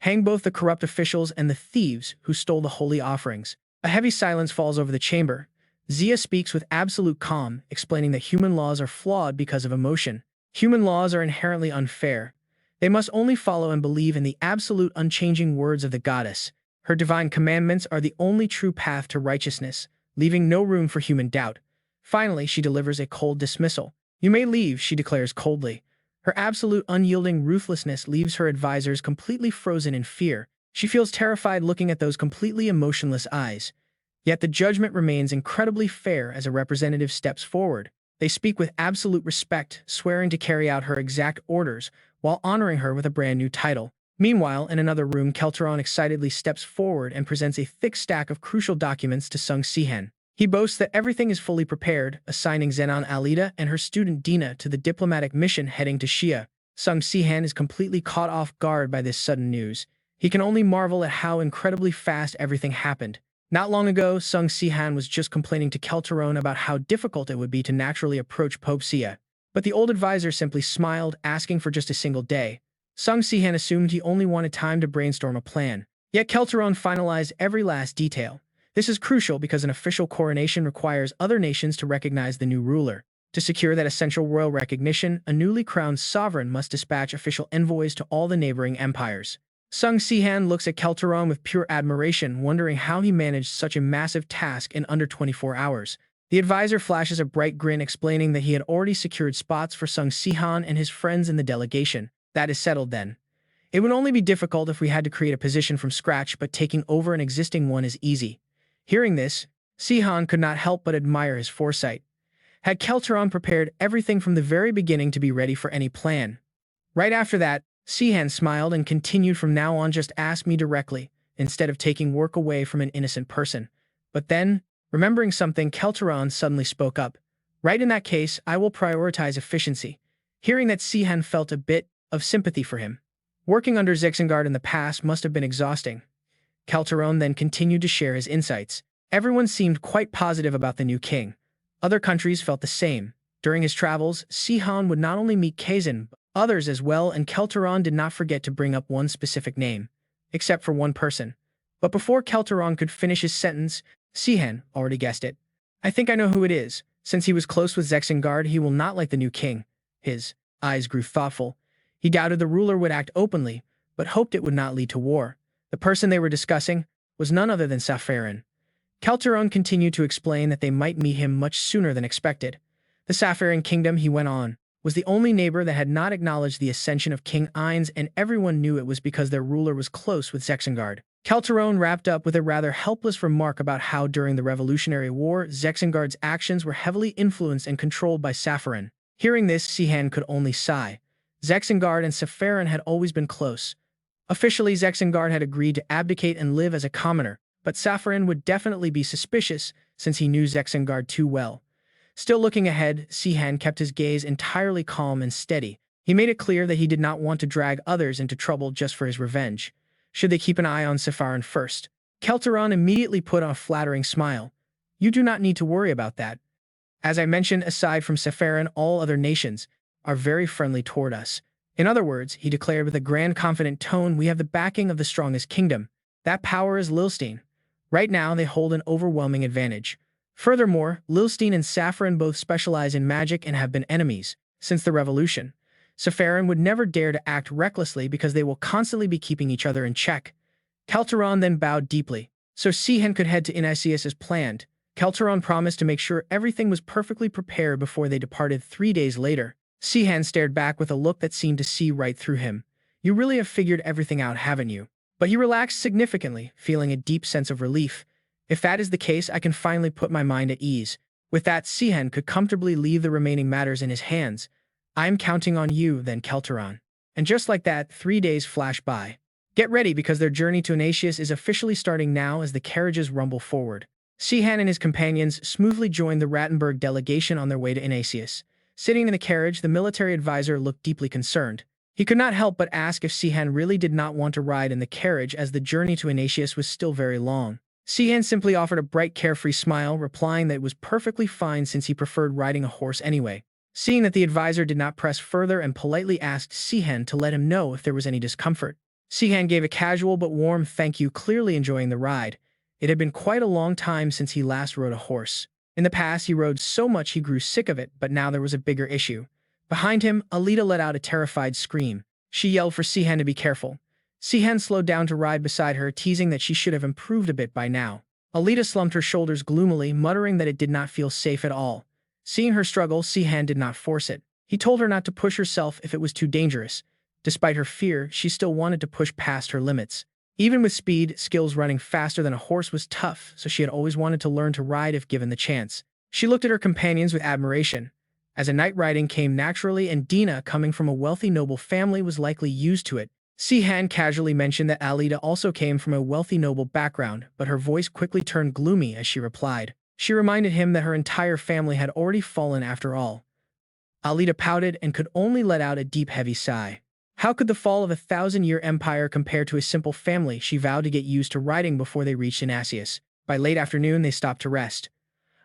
Hang both the corrupt officials and the thieves who stole the holy offerings. A heavy silence falls over the chamber. Zia speaks with absolute calm, explaining that human laws are flawed because of emotion. Human laws are inherently unfair. They must only follow and believe in the absolute unchanging words of the goddess. Her divine commandments are the only true path to righteousness, leaving no room for human doubt. Finally, she delivers a cold dismissal. "You may leave," she declares coldly. Her absolute unyielding ruthlessness leaves her advisors completely frozen in fear. She feels terrified looking at those completely emotionless eyes. Yet the judgment remains incredibly fair as a representative steps forward. They speak with absolute respect, swearing to carry out her exact orders while honoring her with a brand new title. Meanwhile, in another room, Kelteron excitedly steps forward and presents a thick stack of crucial documents to Sung Sihan. He boasts that everything is fully prepared, assigning Zenon Alita and her student Dina to the diplomatic mission heading to Shia. Sung Sihan is completely caught off guard by this sudden news. He can only marvel at how incredibly fast everything happened. Not long ago, Sung Sihan was just complaining to Kelteron about how difficult it would be to naturally approach Pope Sia. But the old advisor simply smiled, asking for just a single day. Sung Sihan assumed he only wanted time to brainstorm a plan. Yet Kelteron finalized every last detail. This is crucial because an official coronation requires other nations to recognize the new ruler. To secure that essential royal recognition, a newly crowned sovereign must dispatch official envoys to all the neighboring empires. Sung Sihan looks at Kelteron with pure admiration, wondering how he managed such a massive task in under 24 hours. The advisor flashes a bright grin, explaining that he had already secured spots for Sung Sihan and his friends in the delegation. That is settled then. It would only be difficult if we had to create a position from scratch, but taking over an existing one is easy. Hearing this, Sihan could not help but admire his foresight. Had Kelteron prepared everything from the very beginning to be ready for any plan? Right after that, Sihan smiled and continued, "From now on, just ask me directly, instead of taking work away from an innocent person." But then, remembering something, Kelteron suddenly spoke up. "Right, in that case, I will prioritize efficiency." Hearing that, Sihan felt a bit of sympathy for him. Working under Zexengard in the past must have been exhausting. Kelteron then continued to share his insights. Everyone seemed quite positive about the new king. Other countries felt the same. During his travels, Sihan would not only meet Kazan, but others as well, and Kelteron did not forget to bring up one specific name, except for one person. But before Kelteron could finish his sentence, Sihan already guessed it. "I think I know who it is. Since he was close with Zexengard, he will not like the new king." His eyes grew thoughtful. He doubted the ruler would act openly, but hoped it would not lead to war. The person they were discussing was none other than Safarin. Kelteron continued to explain that they might meet him much sooner than expected. The Safarin kingdom, he went on, was the only neighbor that had not acknowledged the ascension of King Ainz, and everyone knew it was because their ruler was close with Zexengard. Kelteron wrapped up with a rather helpless remark about how during the Revolutionary War, Zexengard's actions were heavily influenced and controlled by Safarin. Hearing this, Sihan could only sigh. Zexengard and Safarin had always been close. Officially, Zexengard had agreed to abdicate and live as a commoner, but Safarin would definitely be suspicious since he knew Zexengard too well. Still looking ahead, Sihan kept his gaze entirely calm and steady. He made it clear that he did not want to drag others into trouble just for his revenge. Should they keep an eye on Safarin first? Kelteron immediately put on a flattering smile. "You do not need to worry about that. As I mentioned, aside from Safarin, all other nations are very friendly toward us. In other words," he declared with a grand, confident tone, "we have the backing of the strongest kingdom. That power is Lilstein. Right now, they hold an overwhelming advantage. Furthermore, Lilstein and Safarin both specialize in magic and have been enemies since the revolution. Safarin would never dare to act recklessly because they will constantly be keeping each other in check." Kelteron then bowed deeply. So Sihan could head to Inisius as planned. Kelteron promised to make sure everything was perfectly prepared before they departed 3 days later. Sihan stared back with a look that seemed to see right through him. "You really have figured everything out, haven't you?" But he relaxed significantly, feeling a deep sense of relief. "If that is the case, I can finally put my mind at ease." With that, Sihan could comfortably leave the remaining matters in his hands. "I am counting on you, then, Kelteron." And just like that, 3 days flashed by. Get ready, because their journey to Inasius is officially starting now as the carriages rumble forward. Sihan and his companions smoothly joined the Rattenberg delegation on their way to Inasius. Sitting in the carriage, the military advisor looked deeply concerned. He could not help but ask if Sihan really did not want to ride in the carriage, as the journey to Inasius was still very long. Sihan simply offered a bright, carefree smile, replying that it was perfectly fine since he preferred riding a horse anyway. Seeing that the advisor did not press further and politely asked Sihan to let him know if there was any discomfort. Sihan gave a casual but warm thank you, clearly enjoying the ride. It had been quite a long time since he last rode a horse. In the past, he rode so much he grew sick of it, but now there was a bigger issue. Behind him, Alita let out a terrified scream. She yelled for Sihan to be careful. Sihan slowed down to ride beside her, teasing that she should have improved a bit by now. Alita slumped her shoulders gloomily, muttering that it did not feel safe at all. Seeing her struggle, Sihan did not force it. He told her not to push herself if it was too dangerous. Despite her fear, she still wanted to push past her limits. Even with speed, skills running faster than a horse was tough, so she had always wanted to learn to ride if given the chance. She looked at her companions with admiration, as a night riding came naturally, and Dina, coming from a wealthy noble family, was likely used to it. Sihan casually mentioned that Alita also came from a wealthy noble background, but her voice quickly turned gloomy as she replied. She reminded him that her entire family had already fallen after all. Alita pouted and could only let out a deep, heavy sigh. How could the fall of a 1,000-year empire compare to a simple family she vowed to get used to riding before they reached Inasius? By late afternoon, they stopped to rest.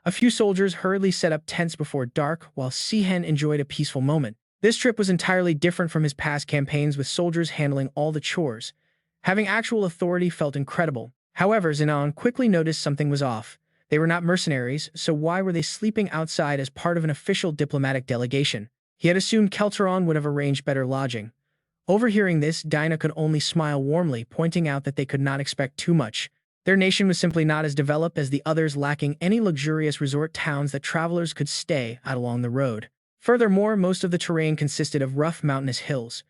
A few soldiers hurriedly set up tents before dark, while Sihan enjoyed a peaceful moment. This trip was entirely different from his past campaigns with soldiers handling all the chores. Having actual authority felt incredible. However, Sihan quickly noticed something was off. They were not mercenaries, so why were they sleeping outside as part of an official diplomatic delegation? He had assumed Teranor would have arranged better lodging. Overhearing this, Dinah could only smile warmly, pointing out that they could not expect too much. Their nation was simply not as developed as the others, lacking any luxurious resort towns that travelers could stay at along the road. Furthermore, most of the terrain consisted of rough mountainous hills.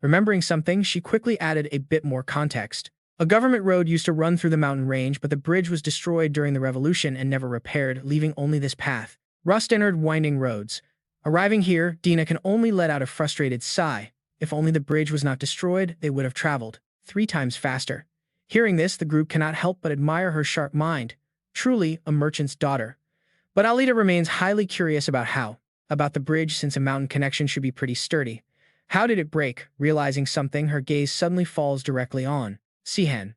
Remembering something, she quickly added a bit more context. A government road used to run through the mountain range, but the bridge was destroyed during the revolution and never repaired, leaving only this path. Rust entered winding roads. Arriving here, Dinah can only let out a frustrated sigh. If only the bridge was not destroyed, they would have traveled 3 times faster. Hearing this, the group cannot help but admire her sharp mind. Truly a merchant's daughter. But Alita remains highly curious about the bridge, since a mountain connection should be pretty sturdy. How did it break? Realizing something, her gaze suddenly falls directly on Sihan.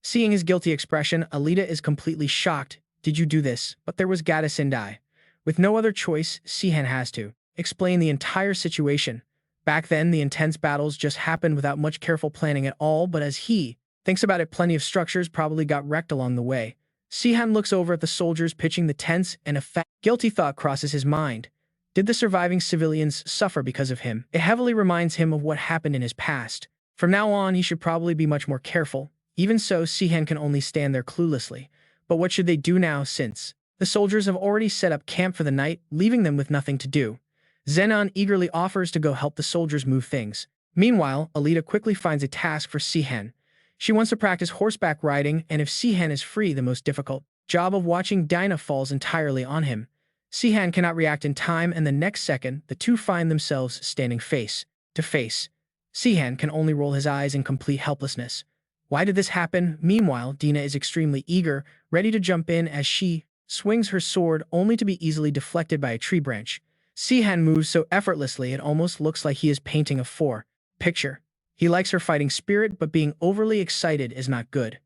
Seeing his guilty expression, Alita is completely shocked. Did you do this? But there was Gata Sindai. With no other choice, Sihan has to explain the entire situation. Back then, the intense battles just happened without much careful planning at all, but as he thinks about it, plenty of structures probably got wrecked along the way. Sihan looks over at the soldiers pitching the tents, and a guilty thought crosses his mind. Did the surviving civilians suffer because of him? It heavily reminds him of what happened in his past. From now on, he should probably be much more careful. Even so, Sihan can only stand there cluelessly. But what should they do now, since the soldiers have already set up camp for the night, leaving them with nothing to do? Zenon eagerly offers to go help the soldiers move things. Meanwhile, Alita quickly finds a task for Sihan. She wants to practice horseback riding, and if Sihan is free, the most difficult job of watching Dinah falls entirely on him. Sihan cannot react in time, and the next second, the two find themselves standing face to face. Sihan can only roll his eyes in complete helplessness. Why did this happen? Meanwhile, Dinah is extremely eager, ready to jump in as she swings her sword, only to be easily deflected by a tree branch. Sihan moves so effortlessly it almost looks like he is painting a picture. He likes her fighting spirit, but being overly excited is not good.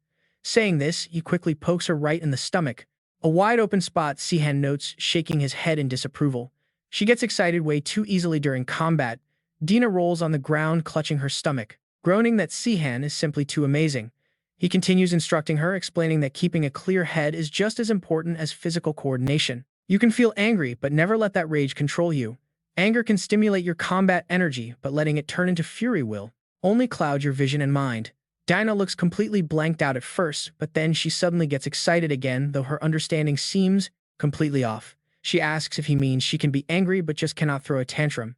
Saying this, he quickly pokes her right in the stomach. A wide-open spot, Sihan notes, shaking his head in disapproval. She gets excited way too easily during combat. Dinah rolls on the ground, clutching her stomach, groaning that Sihan is simply too amazing. He continues instructing her, explaining that keeping a clear head is just as important as physical coordination. You can feel angry, but never let that rage control you. Anger can stimulate your combat energy, but letting it turn into fury will only cloud your vision and mind. Dinah looks completely blanked out at first, but then she suddenly gets excited again, though her understanding seems completely off. She asks if he means she can be angry but just cannot throw a tantrum.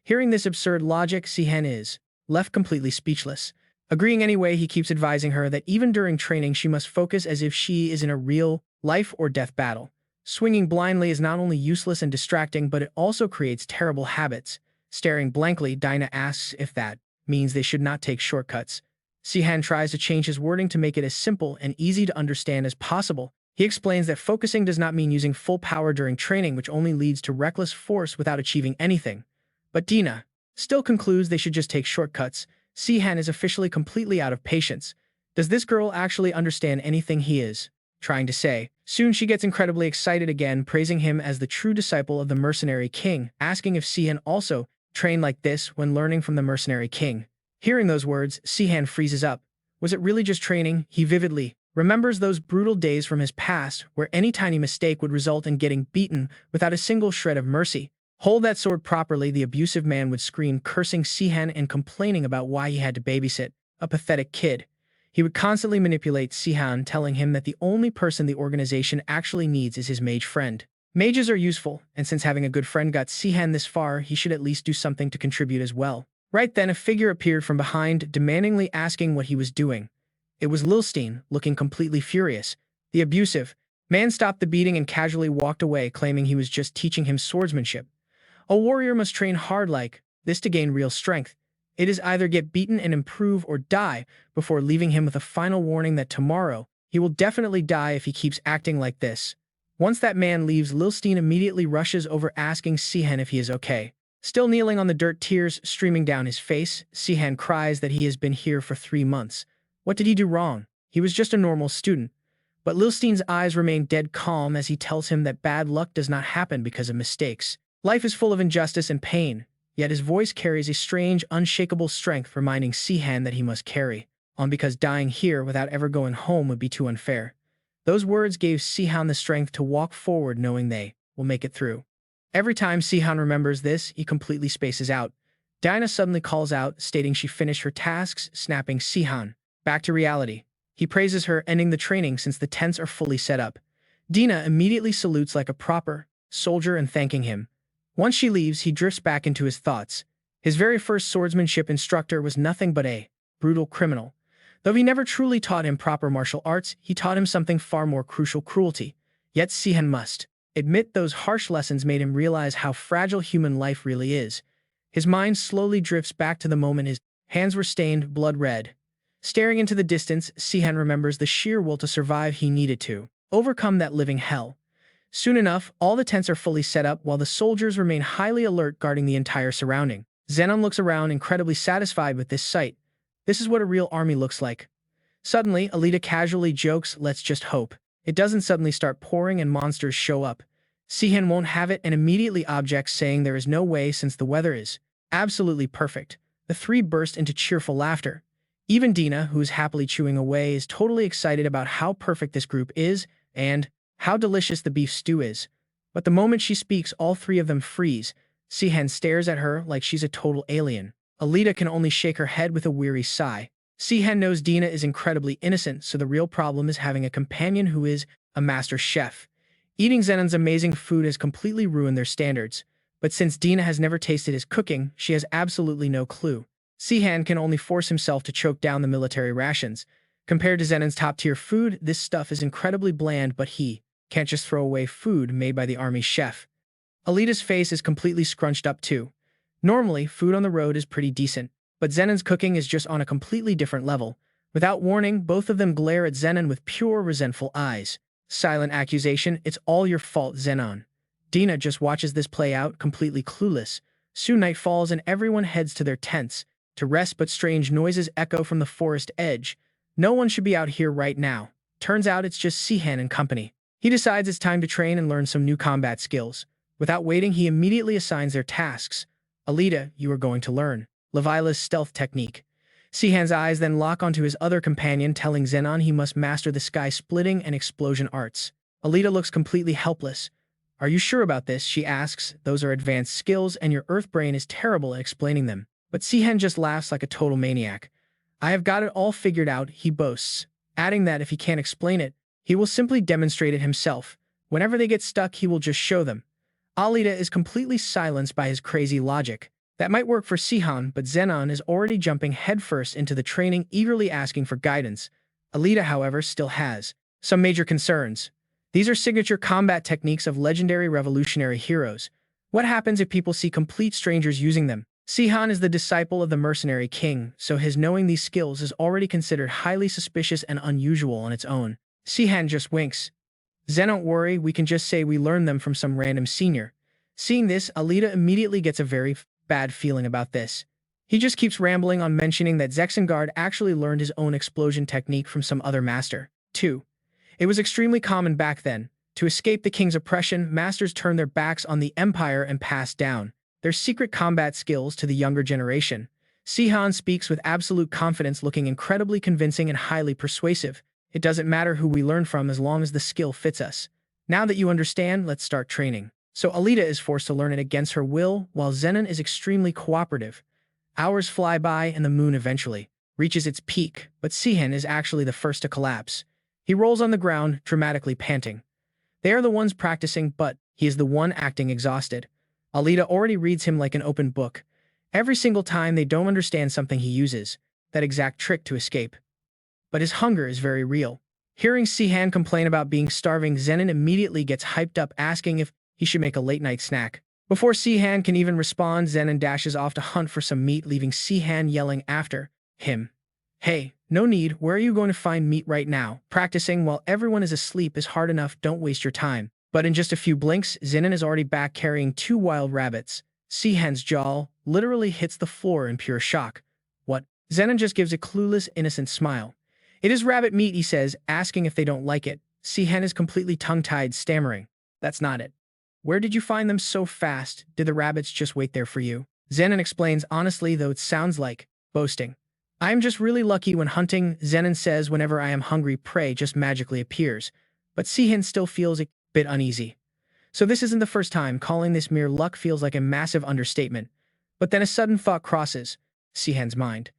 Hearing this absurd logic, Sihan is left completely speechless. Agreeing anyway, he keeps advising her that even during training she must focus as if she is in a real life or death battle. Swinging blindly is not only useless and distracting, but it also creates terrible habits. Staring blankly, Dinah asks if that means they should not take shortcuts. Sihan tries to change his wording to make it as simple and easy to understand as possible. He explains that focusing does not mean using full power during training, which only leads to reckless force without achieving anything. But Dinah still concludes they should just take shortcuts. Sihan is officially completely out of patience. Does this girl actually understand anything he is trying to say? Soon she gets incredibly excited again, praising him as the true disciple of the mercenary king, asking if Sihan also trained like this when learning from the mercenary king. Hearing those words, Sihan freezes up. Was it really just training? He vividly remembers those brutal days from his past where any tiny mistake would result in getting beaten without a single shred of mercy. Hold that sword properly, the abusive man would scream, cursing Sihan and complaining about why he had to babysit a pathetic kid. He would constantly manipulate Sihan, telling him that the only person the organization actually needs is his mage friend. Mages are useful, and since having a good friend got Sihan this far, he should at least do something to contribute as well. Right then, a figure appeared from behind, demandingly asking what he was doing. It was Lilstein, looking completely furious. The abusive man stopped the beating and casually walked away, claiming he was just teaching him swordsmanship. A warrior must train hard like this to gain real strength. It is either get beaten and improve or die, before leaving him with a final warning that tomorrow, he will definitely die if he keeps acting like this. Once that man leaves, Lilstein immediately rushes over asking Sihan if he is okay. Still kneeling on the dirt, tears streaming down his face, Sihan cries that he has been here for 3 months. What did he do wrong? He was just a normal student. But Lilstein's eyes remain dead calm as he tells him that bad luck does not happen because of mistakes. Life is full of injustice and pain, yet his voice carries a strange, unshakable strength, reminding Sihan that he must carry on because dying here without ever going home would be too unfair. Those words gave Sihan the strength to walk forward, knowing they will make it through. Every time Sihan remembers this, he completely spaces out. Dinah suddenly calls out, stating she finished her tasks, snapping Sihan back to reality. He praises her, ending the training since the tents are fully set up. Dina immediately salutes like a proper soldier and thanking him. Once she leaves, he drifts back into his thoughts. His very first swordsmanship instructor was nothing but a brutal criminal. Though he never truly taught him proper martial arts, he taught him something far more crucial: cruelty. Yet Sihan must admit those harsh lessons made him realize how fragile human life really is. His mind slowly drifts back to the moment his hands were stained blood red. Staring into the distance, Sihan remembers the sheer will to survive he needed to overcome that living hell. Soon enough, all the tents are fully set up while the soldiers remain highly alert, guarding the entire surrounding. Zenon looks around, incredibly satisfied with this sight. This is what a real army looks like. Suddenly, Alita casually jokes, "Let's just hope it doesn't suddenly start pouring and monsters show up." Sihan won't have it and immediately objects, saying there is no way since the weather is absolutely perfect. The three burst into cheerful laughter. Even Dina, who is happily chewing away, is totally excited about how perfect this group is and how delicious the beef stew is. But the moment she speaks, all three of them freeze. Sihan stares at her like she's a total alien. Alita can only shake her head with a weary sigh. Sihan knows Dina is incredibly innocent, so the real problem is having a companion who is a master chef. Eating Zenon's amazing food has completely ruined their standards. But since Dina has never tasted his cooking, she has absolutely no clue. Sihan can only force himself to choke down the military rations. Compared to Zenon's top-tier food, this stuff is incredibly bland, but he can't just throw away food made by the army chef. Alita's face is completely scrunched up too. Normally, food on the road is pretty decent, but Zenon's cooking is just on a completely different level. Without warning, both of them glare at Zenon with pure, resentful eyes. Silent accusation, "It's all your fault, Zenon." Dina just watches this play out, completely clueless. Soon night falls and everyone heads to their tents to rest, but strange noises echo from the forest edge. No one should be out here right now. Turns out it's just Sihan and company. He decides it's time to train and learn some new combat skills. Without waiting, he immediately assigns their tasks. "Alita, you are going to learn Levila's stealth technique." Sihan's eyes then lock onto his other companion, telling Zenon he must master the sky-splitting and explosion arts. Alita looks completely helpless. "Are you sure about this?" she asks. "Those are advanced skills and your earth brain is terrible at explaining them." But Sihan just laughs like a total maniac. "I have got it all figured out," he boasts, adding that if he can't explain it, he will simply demonstrate it himself. Whenever they get stuck, he will just show them. Alita is completely silenced by his crazy logic. That might work for Sihan, but Zenon is already jumping headfirst into the training, eagerly asking for guidance. Alita, however, still has some major concerns. These are signature combat techniques of legendary revolutionary heroes. What happens if people see complete strangers using them? Sihan is the disciple of the mercenary king, so his knowing these skills is already considered highly suspicious and unusual on its own. Sihan just winks. "Zen, don't worry, we can just say we learned them from some random senior." Seeing this, Alita immediately gets a very bad feeling about this. He just keeps rambling on, mentioning that Zexengard actually learned his own explosion technique from some other master, too. It was extremely common back then. To escape the king's oppression, masters turned their backs on the empire and passed down their secret combat skills to the younger generation. Sihan speaks with absolute confidence, looking incredibly convincing and highly persuasive. "It doesn't matter who we learn from as long as the skill fits us. Now that you understand, let's start training." So Alita is forced to learn it against her will, while Zenon is extremely cooperative. Hours fly by and the moon eventually reaches its peak, but Sihan is actually the first to collapse. He rolls on the ground, dramatically panting. They are the ones practicing, but he is the one acting exhausted. Alita already reads him like an open book. Every single time they don't understand something, he uses that exact trick to escape. But his hunger is very real. Hearing Sihan complain about being starving, Zenon immediately gets hyped up, asking if he should make a late-night snack. Before Sihan can even respond, Zenon dashes off to hunt for some meat, leaving Sihan yelling after him. Hey, no need, where are you going to find meat right now? Practicing while everyone is asleep is hard enough, don't waste your time. But in just a few blinks, Zenon is already back carrying 2 wild rabbits. Sihan's jaw literally hits the floor in pure shock. What? Zenon just gives a clueless, innocent smile. It is rabbit meat, he says, asking if they don't like it. Sihan is completely tongue-tied, stammering. That's not it. Where did you find them so fast? Did the rabbits just wait there for you? Zenon explains honestly, though it sounds like boasting. I am just really lucky when hunting, Zenon says. Whenever I am hungry, prey just magically appears. But Sihan still feels a bit uneasy. So this isn't the first time. Calling this mere luck feels like a massive understatement. But then a sudden thought crosses Sihan's mind.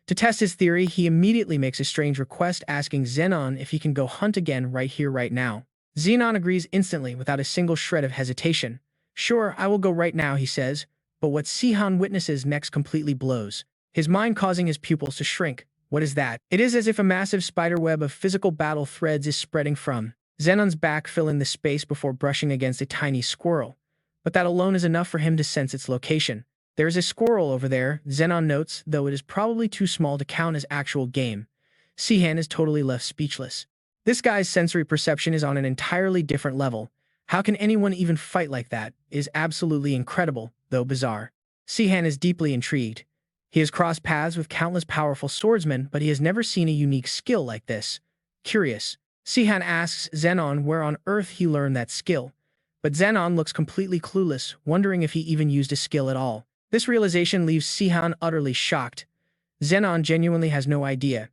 To test his theory, he immediately makes a strange request, asking Zenon if he can go hunt again right here, right now. Zenon agrees instantly, without a single shred of hesitation. Sure, I will go right now, he says, but what Sihan witnesses next completely blows his mind, causing his pupils to shrink. What is that? It is as if a massive spiderweb of physical battle threads is spreading from Zenon's back, filling the space before brushing against a tiny squirrel. But that alone is enough for him to sense its location. There is a squirrel over there, Zenon notes, though it is probably too small to count as actual game. Sihan is totally left speechless. This guy's sensory perception is on an entirely different level. How can anyone even fight like that? It is absolutely incredible, though bizarre. Sihan is deeply intrigued. He has crossed paths with countless powerful swordsmen, but he has never seen a unique skill like this. Curious, Sihan asks Zenon where on earth he learned that skill. But Zenon looks completely clueless, wondering if he even used a skill at all. This realization leaves Sihan utterly shocked. Zenon genuinely has no idea.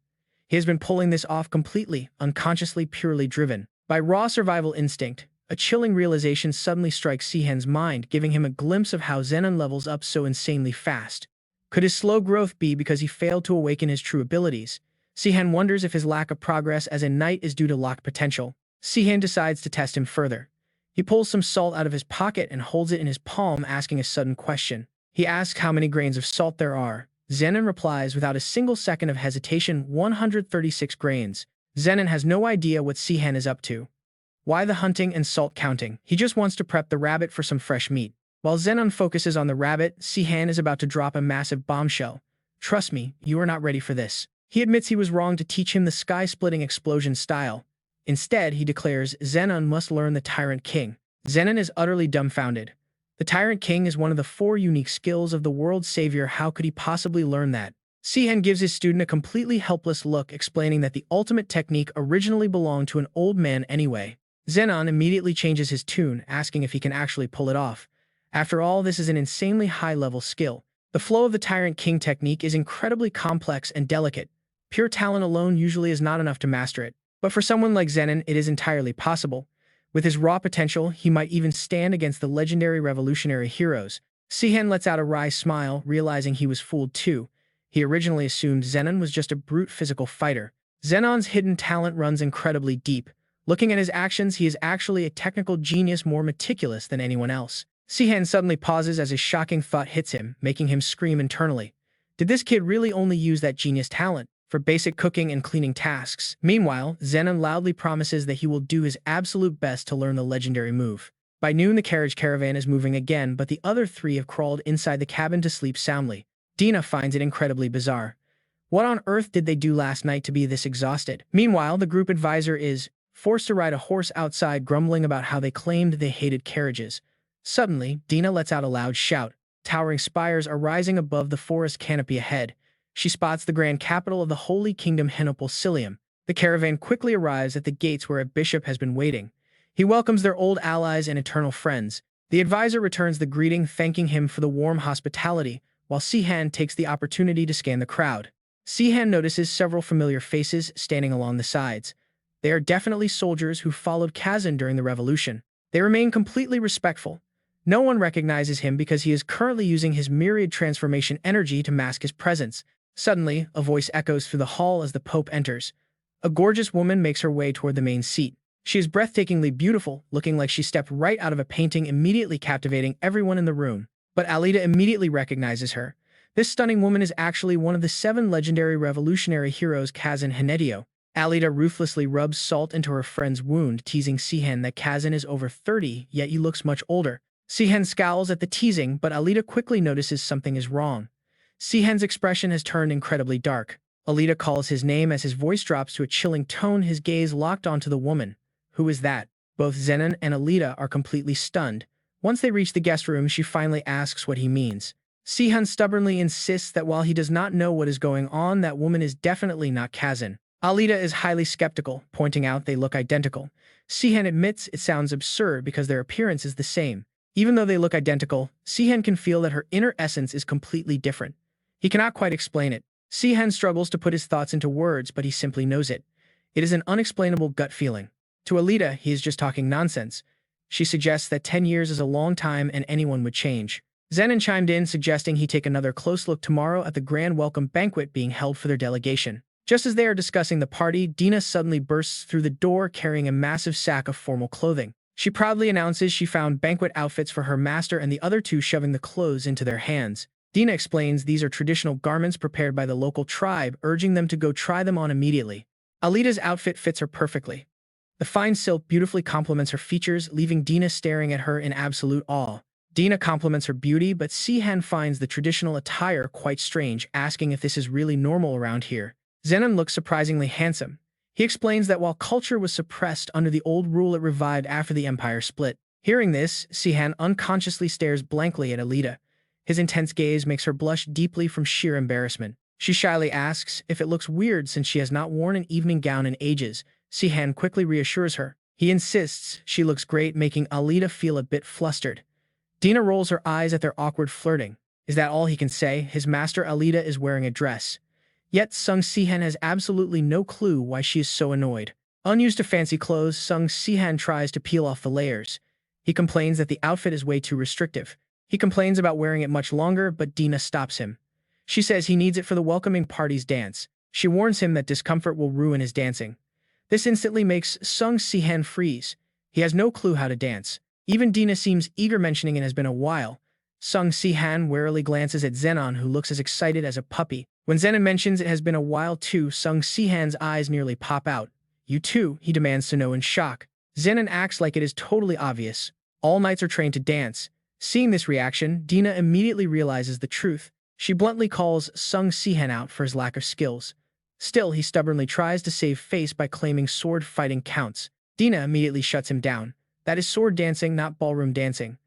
He has been pulling this off completely, unconsciously, purely driven by raw survival instinct. A chilling realization suddenly strikes Sihan's mind, giving him a glimpse of how Zenon levels up so insanely fast. Could his slow growth be because he failed to awaken his true abilities? Sihan wonders if his lack of progress as a knight is due to locked potential. Sihan decides to test him further. He pulls some salt out of his pocket and holds it in his palm, asking a sudden question. He asks how many grains of salt there are. Zenon replies without a single second of hesitation, 136 grains. Zenon has no idea what Sihan is up to. Why the hunting and salt counting? He just wants to prep the rabbit for some fresh meat. While Zenon focuses on the rabbit, Sihan is about to drop a massive bombshell. Trust me, you are not ready for this. He admits he was wrong to teach him the sky-splitting explosion style. Instead, he declares Zenon must learn the Tyrant King. Zenon is utterly dumbfounded. The Tyrant King is one of the 4 unique skills of the world's savior. How could he possibly learn that? Sihan gives his student a completely helpless look, explaining that the ultimate technique originally belonged to an old man anyway. Zenon immediately changes his tune, asking if he can actually pull it off. After all, this is an insanely high-level skill. The flow of the Tyrant King technique is incredibly complex and delicate. Pure talent alone usually is not enough to master it. But for someone like Zenon, it is entirely possible. With his raw potential, he might even stand against the legendary revolutionary heroes. Sihan lets out a wry smile, realizing he was fooled too. He originally assumed Zenon was just a brute physical fighter. Zenon's hidden talent runs incredibly deep. Looking at his actions, he is actually a technical genius, more meticulous than anyone else. Sihan suddenly pauses as a shocking thought hits him, making him scream internally. Did this kid really only use that genius talent for basic cooking and cleaning tasks? Meanwhile, Zenon loudly promises that he will do his absolute best to learn the legendary move. By noon, the carriage caravan is moving again, but the other 3 have crawled inside the cabin to sleep soundly. Dina finds it incredibly bizarre. What on earth did they do last night to be this exhausted? Meanwhile, the group advisor is forced to ride a horse outside, grumbling about how they claimed they hated carriages. Suddenly, Dina lets out a loud shout. Towering spires are rising above the forest canopy ahead. She spots the grand capital of the Holy Kingdom, Hinopolcilium. The caravan quickly arrives at the gates where a bishop has been waiting. He welcomes their old allies and eternal friends. The advisor returns the greeting, thanking him for the warm hospitality, while Sihan takes the opportunity to scan the crowd. Sihan notices several familiar faces standing along the sides. They are definitely soldiers who followed Kazan during the revolution. They remain completely respectful. No one recognizes him because he is currently using his myriad transformation energy to mask his presence. Suddenly, a voice echoes through the hall as the Pope enters. A gorgeous woman makes her way toward the main seat. She is breathtakingly beautiful, looking like she stepped right out of a painting, immediately captivating everyone in the room. But Alita immediately recognizes her. This stunning woman is actually one of the 7 legendary revolutionary heroes, Kazan Hinetio. Alita ruthlessly rubs salt into her friend's wound, teasing Sihan that Kazan is over 30, yet he looks much older. Sihan scowls at the teasing, but Alita quickly notices something is wrong. Sihan's expression has turned incredibly dark. Alita calls his name as his voice drops to a chilling tone, his gaze locked onto the woman. Who is that? Both Zenon and Alita are completely stunned. Once they reach the guest room, she finally asks what he means. Sihan stubbornly insists that while he does not know what is going on, that woman is definitely not Kazan. Alita is highly skeptical, pointing out they look identical. Sihan admits it sounds absurd because their appearance is the same. Even though they look identical, Sihan can feel that her inner essence is completely different. He cannot quite explain it. Sihan struggles to put his thoughts into words, but he simply knows it. It is an unexplainable gut feeling. To Alita, he is just talking nonsense. She suggests that 10 years is a long time and anyone would change. Zenon chimed in, suggesting he take another close look tomorrow at the grand welcome banquet being held for their delegation. Just as they are discussing the party, Dina suddenly bursts through the door carrying a massive sack of formal clothing. She proudly announces she found banquet outfits for her master and the other two shoving the clothes into their hands. Dina explains these are traditional garments prepared by the local tribe, urging them to go try them on immediately. Alita's outfit fits her perfectly. The fine silk beautifully complements her features, leaving Dina staring at her in absolute awe. Dina compliments her beauty, but Sihan finds the traditional attire quite strange, asking if this is really normal around here. Zenon looks surprisingly handsome. He explains that while culture was suppressed under the old rule, it revived after the empire split. Hearing this, Sihan unconsciously stares blankly at Alita. His intense gaze makes her blush deeply from sheer embarrassment. She shyly asks if it looks weird since she has not worn an evening gown in ages. Sihan quickly reassures her. He insists she looks great, making Alita feel a bit flustered. Dina rolls her eyes at their awkward flirting. Is that all he can say? His master Alita is wearing a dress. Yet Sung Sihan has absolutely no clue why she is so annoyed. Unused to fancy clothes, Sung Sihan tries to peel off the layers. He complains that the outfit is way too restrictive. He complains about wearing it much longer, but Dina stops him. She says he needs it for the welcoming party's dance. She warns him that discomfort will ruin his dancing. This instantly makes Sung Sihan freeze. He has no clue how to dance. Even Dina seems eager, mentioning it has been a while. Sung Sihan warily glances at Zenon, who looks as excited as a puppy. When Zenon mentions it has been a while too, Sung Sihan's eyes nearly pop out. You too, he demands to know in shock. Zenon acts like it is totally obvious. All knights are trained to dance. Seeing this reaction, Dina immediately realizes the truth. She bluntly calls Sung Sihan out for his lack of skills. Still, he stubbornly tries to save face by claiming sword fighting counts. Dina immediately shuts him down. That is sword dancing, not ballroom dancing.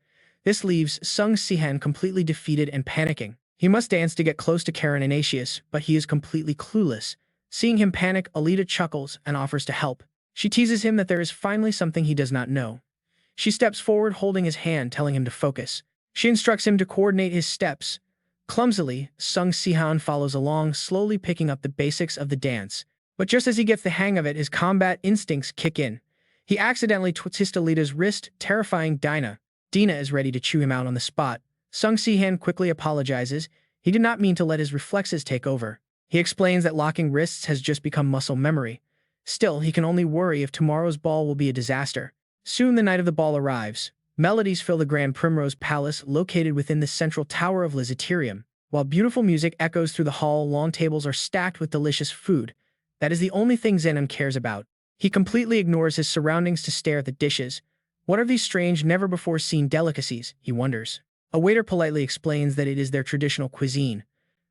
This leaves Sung Sihan completely defeated and panicking. He must dance to get close to Karen Ignatius, but he is completely clueless. Seeing him panic, Alita chuckles and offers to help. She teases him that there is finally something he does not know. She steps forward holding his hand, telling him to focus. She instructs him to coordinate his steps. Clumsily, Sung Sihan follows along, slowly picking up the basics of the dance. But just as he gets the hang of it, his combat instincts kick in. He accidentally twists Alita's wrist, terrifying Dina. Dina is ready to chew him out on the spot. Sung Sihan quickly apologizes. He did not mean to let his reflexes take over. He explains that locking wrists has just become muscle memory. Still, he can only worry if tomorrow's ball will be a disaster. Soon the night of the ball arrives. Melodies fill the Grand Primrose Palace, located within the central tower of Lizaterium. While beautiful music echoes through the hall, long tables are stacked with delicious food. That is the only thing Zenon cares about. He completely ignores his surroundings to stare at the dishes. What are these strange, never-before-seen delicacies, he wonders. A waiter politely explains that it is their traditional cuisine.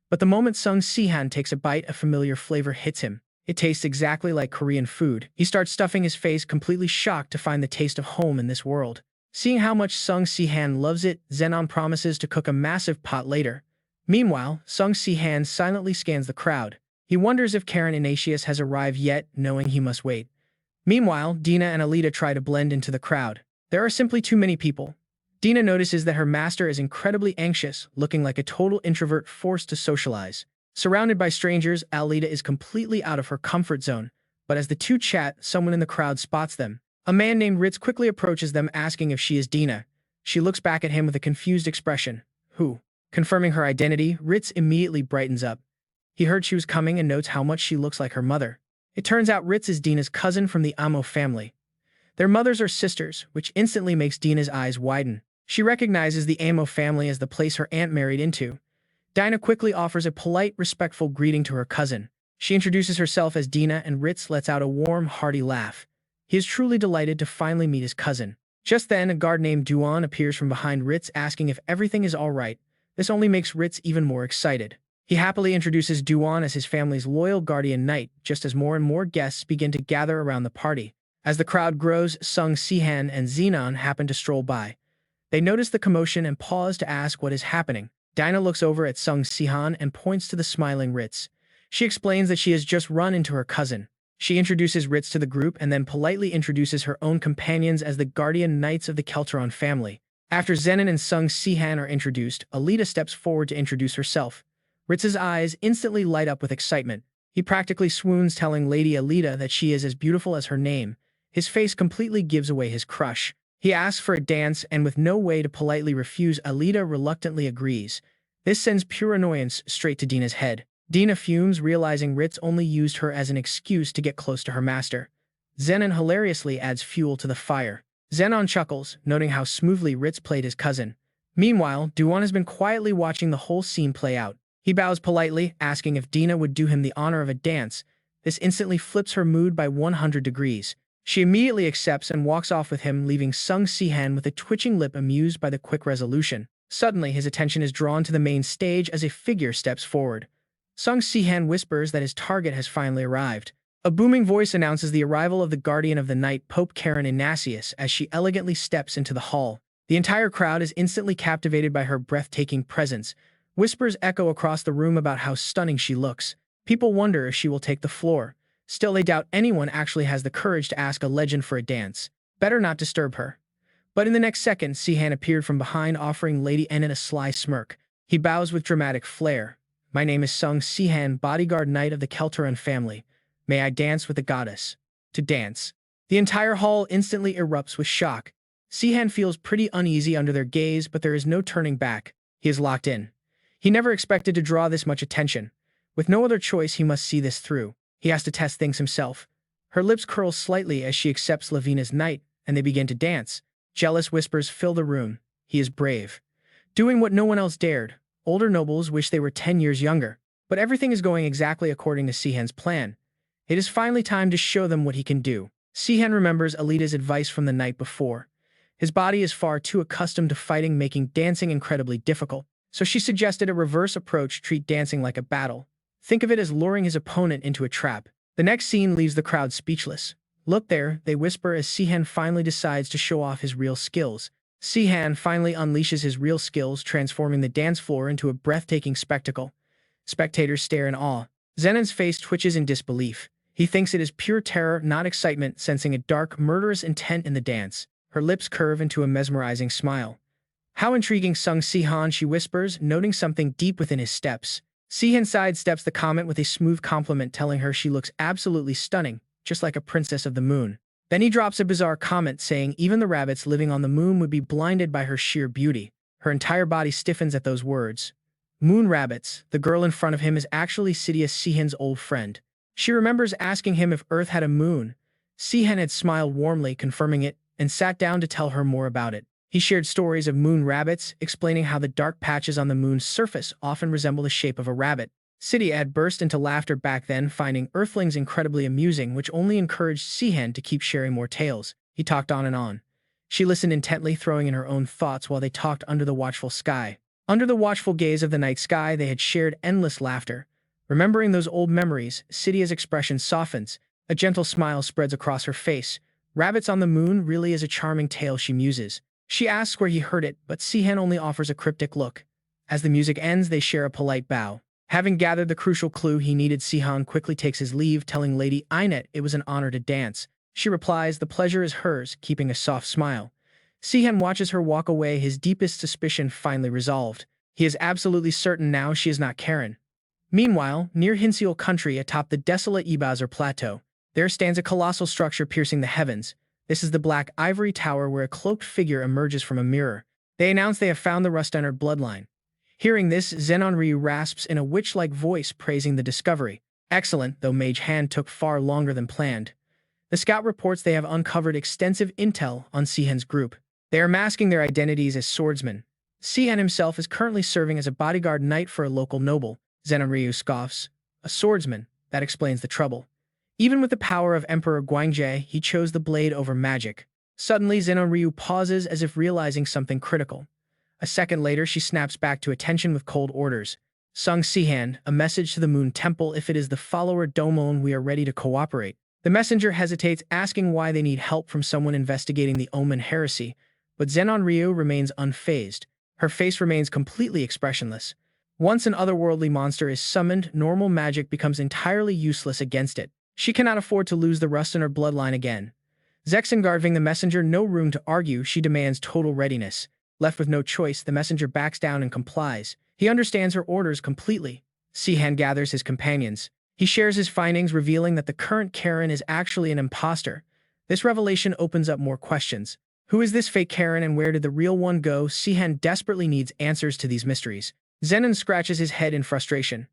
But the moment Sung Sihan takes a bite, a familiar flavor hits him. It tastes exactly like Korean food. He starts stuffing his face, completely shocked to find the taste of home in this world. Seeing how much Sung Sihan loves it, Zenon promises to cook a massive pot later. Meanwhile, Sung Sihan silently scans the crowd. He wonders if Karen Ignatius has arrived yet, knowing he must wait. Meanwhile, Dina and Alita try to blend into the crowd. There are simply too many people. Dina notices that her master is incredibly anxious, looking like a total introvert forced to socialize. Surrounded by strangers, Alita is completely out of her comfort zone. But as the two chat, someone in the crowd spots them. A man named Ritz quickly approaches them, asking if she is Dina. She looks back at him with a confused expression. Who? Confirming her identity, Ritz immediately brightens up. He heard she was coming and notes how much she looks like her mother. It turns out Ritz is Dina's cousin from the Amo family. Their mothers are sisters, which instantly makes Dina's eyes widen. She recognizes the Amo family as the place her aunt married into. Dina quickly offers a polite, respectful greeting to her cousin. She introduces herself as Dina, and Ritz lets out a warm, hearty laugh. He is truly delighted to finally meet his cousin. Just then, a guard named Duan appears from behind Ritz asking if everything is all right. This only makes Ritz even more excited. He happily introduces Duan as his family's loyal guardian knight, just as more and more guests begin to gather around the party. As the crowd grows, Sung Sihan and Xenon happen to stroll by. They notice the commotion and pause to ask what is happening. Dinah looks over at Sung Sihan and points to the smiling Ritz. She explains that she has just run into her cousin. She introduces Ritz to the group and then politely introduces her own companions as the guardian knights of the Kelteron family. After Zenon and Sung Sihan are introduced, Alita steps forward to introduce herself. Ritz's eyes instantly light up with excitement. He practically swoons, telling Lady Alita that she is as beautiful as her name. His face completely gives away his crush. He asks for a dance, and with no way to politely refuse, Alita reluctantly agrees. This sends pure annoyance straight to Dina's head. Dina fumes, realizing Ritz only used her as an excuse to get close to her master. Zenon hilariously adds fuel to the fire. Zenon chuckles, noting how smoothly Ritz played his cousin. Meanwhile, Duan has been quietly watching the whole scene play out. He bows politely, asking if Dina would do him the honor of a dance. This instantly flips her mood by 100 degrees. She immediately accepts and walks off with him, leaving Sung Sihan with a twitching lip, amused by the quick resolution. Suddenly, his attention is drawn to the main stage as a figure steps forward. Sung Sihan whispers that his target has finally arrived. A booming voice announces the arrival of the guardian of the night, Pope Karen Ignatius, as she elegantly steps into the hall. The entire crowd is instantly captivated by her breathtaking presence. Whispers echo across the room about how stunning she looks. People wonder if she will take the floor. Still, they doubt anyone actually has the courage to ask a legend for a dance. Better not disturb her. But in the next second, Sihan appeared from behind, offering Lady Enid a sly smirk. He bows with dramatic flair. "My name is Sung Sihan, bodyguard knight of the Kelteron family. May I dance with the goddess?" To dance. The entire hall instantly erupts with shock. Sihan feels pretty uneasy under their gaze, but there is no turning back. He is locked in. He never expected to draw this much attention. With no other choice, he must see this through. He has to test things himself. Her lips curl slightly as she accepts Lavina's knight, and they begin to dance. Jealous whispers fill the room. He is brave, doing what no one else dared. Older nobles wish they were 10 years younger. But everything is going exactly according to Sihan's plan. It is finally time to show them what he can do. Sihan remembers Alita's advice from the night before. His body is far too accustomed to fighting, making dancing incredibly difficult. So she suggested a reverse approach: treat dancing like a battle. Think of it as luring his opponent into a trap. The next scene leaves the crowd speechless. "Look there," they whisper as Sihan finally decides to show off his real skills. Sihan finally unleashes his real skills, transforming the dance floor into a breathtaking spectacle. Spectators stare in awe. Zenon's face twitches in disbelief. He thinks it is pure terror, not excitement, sensing a dark, murderous intent in the dance. Her lips curve into a mesmerizing smile. "How intriguing, Sung Sihan," she whispers, noting something deep within his steps. Sihan sidesteps the comment with a smooth compliment, telling her she looks absolutely stunning, just like a princess of the moon. Then he drops a bizarre comment, saying even the rabbits living on the moon would be blinded by her sheer beauty. Her entire body stiffens at those words. Moon rabbits. The girl in front of him is actually Sidious, Sihan's old friend. She remembers asking him if Earth had a moon. Sihan had smiled warmly, confirming it, and sat down to tell her more about it. He shared stories of moon rabbits, explaining how the dark patches on the moon's surface often resemble the shape of a rabbit. Sidia had burst into laughter back then, finding Earthlings incredibly amusing, which only encouraged Sihan to keep sharing more tales. He talked on and on. She listened intently, throwing in her own thoughts while they talked under the watchful sky. Under the watchful gaze of the night sky, they had shared endless laughter. Remembering those old memories, Sidia's expression softens. A gentle smile spreads across her face. Rabbits on the moon really is a charming tale, she muses. She asks where he heard it, but Sihan only offers a cryptic look. As the music ends, they share a polite bow. Having gathered the crucial clue he needed, Sihan quickly takes his leave, telling Lady Inet it was an honor to dance. She replies the pleasure is hers, keeping a soft smile. Sihan watches her walk away, his deepest suspicion finally resolved. He is absolutely certain now she is not Karen. Meanwhile, near Hinseal country atop the desolate Ibazar plateau, there stands a colossal structure piercing the heavens. This is the Black Ivory Tower, where a cloaked figure emerges from a mirror. They announce they have found the rust-honored bloodline. Hearing this, Zenon Ryu rasps in a witch-like voice, praising the discovery. Excellent, though Mage Hand took far longer than planned. The scout reports they have uncovered extensive intel on Sihan's group. They are masking their identities as swordsmen. Sihan himself is currently serving as a bodyguard knight for a local noble. Zenon Ryu scoffs. A swordsman? That explains the trouble. Even with the power of Emperor Guangzhe, he chose the blade over magic. Suddenly, Zenon Ryu pauses as if realizing something critical. A second later, she snaps back to attention with cold orders. Sung Sihan, a message to the Moon Temple. If it is the follower Domon, we are ready to cooperate. The messenger hesitates, asking why they need help from someone investigating the Omen heresy, but Zenon Ryu remains unfazed. Her face remains completely expressionless. Once an otherworldly monster is summoned, normal magic becomes entirely useless against it. She cannot afford to lose the rust in her bloodline again. Zexen giving the messenger no room to argue, she demands total readiness. Left with no choice, the messenger backs down and complies. He understands her orders completely. Sihan gathers his companions. He shares his findings, revealing that the current Karen is actually an imposter. This revelation opens up more questions. Who is this fake Karen and where did the real one go? Sihan desperately needs answers to these mysteries. Zenon scratches his head in frustration.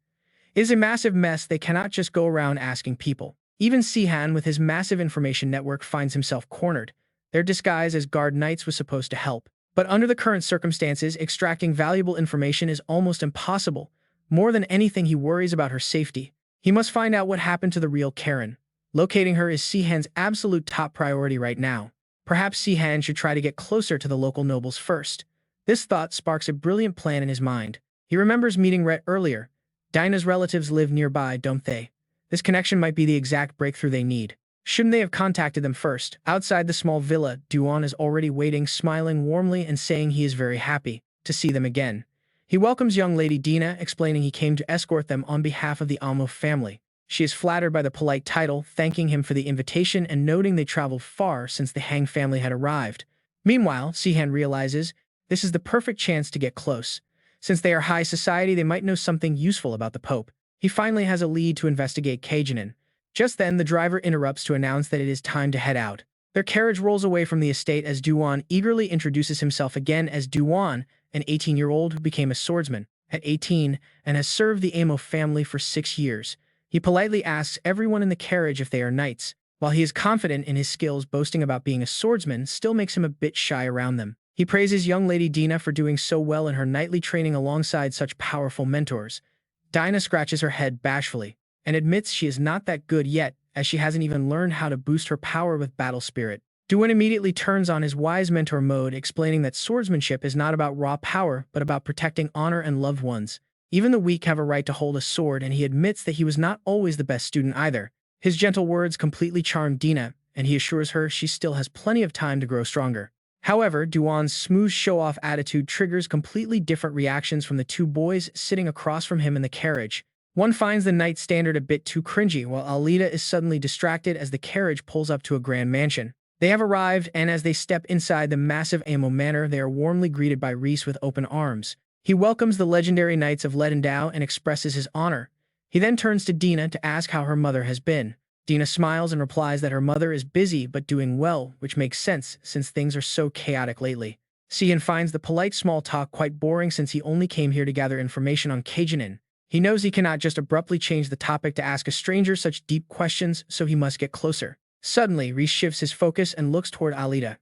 It is a massive mess. They cannot just go around asking people. Even Sihan, with his massive information network, finds himself cornered. Their disguise as guard knights was supposed to help. But under the current circumstances, extracting valuable information is almost impossible. More than anything, he worries about her safety. He must find out what happened to the real Karen. Locating her is Sihan's absolute top priority right now. Perhaps Sihan should try to get closer to the local nobles first. This thought sparks a brilliant plan in his mind. He remembers meeting Rhett earlier. Dinah's relatives live nearby, don't they? This connection might be the exact breakthrough they need. Shouldn't they have contacted them first? Outside the small villa, Duan is already waiting, smiling warmly and saying he is very happy to see them again. He welcomes young Lady Dina, explaining he came to escort them on behalf of the Amo family. She is flattered by the polite title, thanking him for the invitation and noting they traveled far since the Hang family had arrived. Meanwhile, Sihan realizes this is the perfect chance to get close. Since they are high society, they might know something useful about the Pope. He finally has a lead to investigate Kajinin. Just then, the driver interrupts to announce that it is time to head out. Their carriage rolls away from the estate as Duan eagerly introduces himself again as Duan, an 18-year-old who became a swordsman at 18 and has served the Amo family for 6 years. He politely asks everyone in the carriage if they are knights. While he is confident in his skills, boasting about being a swordsman still makes him a bit shy around them. He praises young Lady Dina for doing so well in her knightly training alongside such powerful mentors. Dinah scratches her head bashfully and admits she is not that good yet, as she hasn't even learned how to boost her power with battle spirit. Duan immediately turns on his wise mentor mode, explaining that swordsmanship is not about raw power, but about protecting honor and loved ones. Even the weak have a right to hold a sword, and he admits that he was not always the best student either. His gentle words completely charm Dina, and he assures her she still has plenty of time to grow stronger. However, Duan's smooth show-off attitude triggers completely different reactions from the two boys sitting across from him in the carriage. One finds the knight standard a bit too cringy, while Alita is suddenly distracted as the carriage pulls up to a grand mansion. They have arrived, and as they step inside the massive Amo Manor, they are warmly greeted by Reese with open arms. He welcomes the legendary Knights of Ledendao and expresses his honor. He then turns to Dina to ask how her mother has been. Dina smiles and replies that her mother is busy but doing well, which makes sense since things are so chaotic lately. Sihan finds the polite small talk quite boring since he only came here to gather information on Kajinin. He knows he cannot just abruptly change the topic to ask a stranger such deep questions, so he must get closer. Suddenly, Reese shifts his focus and looks toward Alita.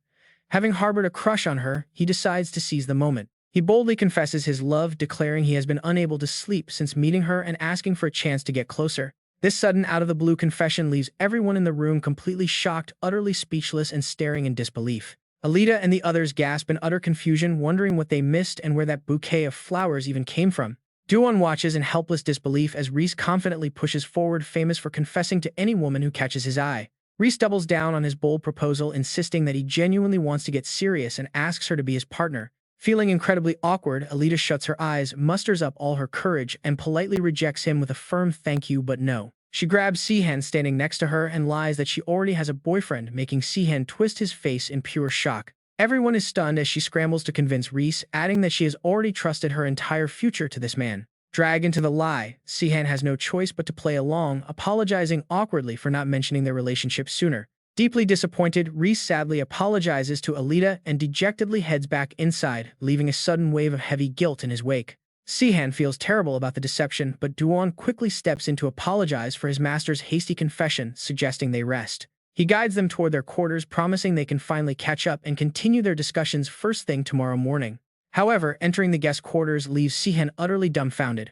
Having harbored a crush on her, he decides to seize the moment. He boldly confesses his love, declaring he has been unable to sleep since meeting her and asking for a chance to get closer. This sudden out-of-the-blue confession leaves everyone in the room completely shocked, utterly speechless, and staring in disbelief. Alita and the others gasp in utter confusion, wondering what they missed and where that bouquet of flowers even came from. Duan watches in helpless disbelief as Reese confidently pushes forward, famous for confessing to any woman who catches his eye. Reese doubles down on his bold proposal, insisting that he genuinely wants to get serious and asks her to be his partner. Feeling incredibly awkward, Alita shuts her eyes, musters up all her courage, and politely rejects him with a firm thank you but no. She grabs Sihan standing next to her and lies that she already has a boyfriend, making Sihan twist his face in pure shock. Everyone is stunned as she scrambles to convince Reese, adding that she has already trusted her entire future to this man. Dragged into the lie, Sihan has no choice but to play along, apologizing awkwardly for not mentioning their relationship sooner. Deeply disappointed, Reese sadly apologizes to Alita and dejectedly heads back inside, leaving a sudden wave of heavy guilt in his wake. Sihan feels terrible about the deception, but Duan quickly steps in to apologize for his master's hasty confession, suggesting they rest. He guides them toward their quarters, promising they can finally catch up and continue their discussions first thing tomorrow morning. However, entering the guest quarters leaves Sihan utterly dumbfounded.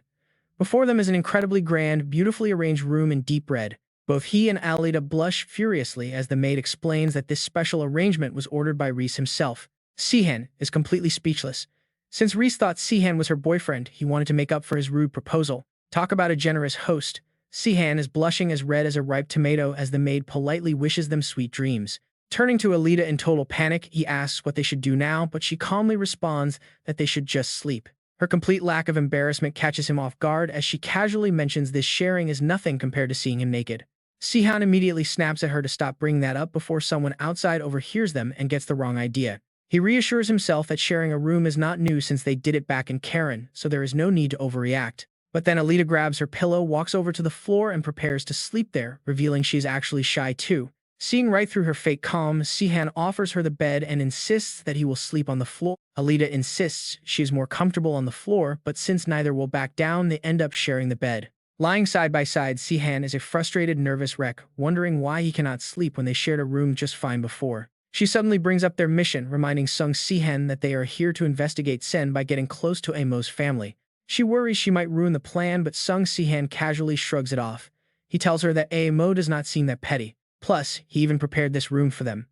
Before them is an incredibly grand, beautifully arranged room in deep red. Both he and Alita blush furiously as the maid explains that this special arrangement was ordered by Reese himself. Sihan is completely speechless. Since Reese thought Sihan was her boyfriend, he wanted to make up for his rude proposal. Talk about a generous host. Sihan is blushing as red as a ripe tomato as the maid politely wishes them sweet dreams. Turning to Alita in total panic, he asks what they should do now, but she calmly responds that they should just sleep. Her complete lack of embarrassment catches him off guard as she casually mentions this sharing is nothing compared to seeing him naked. Sihan immediately snaps at her to stop bringing that up before someone outside overhears them and gets the wrong idea. He reassures himself that sharing a room is not new since they did it back in Karen, so there is no need to overreact. But then Alita grabs her pillow, walks over to the floor, and prepares to sleep there, revealing she's actually shy too. Seeing right through her fake calm, Sihan offers her the bed and insists that he will sleep on the floor. Alita insists she is more comfortable on the floor, but since neither will back down, they end up sharing the bed. Lying side by side, Sihan is a frustrated, nervous wreck, wondering why he cannot sleep when they shared a room just fine before. She suddenly brings up their mission, reminding Sung Sihan that they are here to investigate Sen by getting close to Amo's family. She worries she might ruin the plan, but Sung Sihan casually shrugs it off. He tells her that Amo does not seem that petty. Plus, he even prepared this room for them.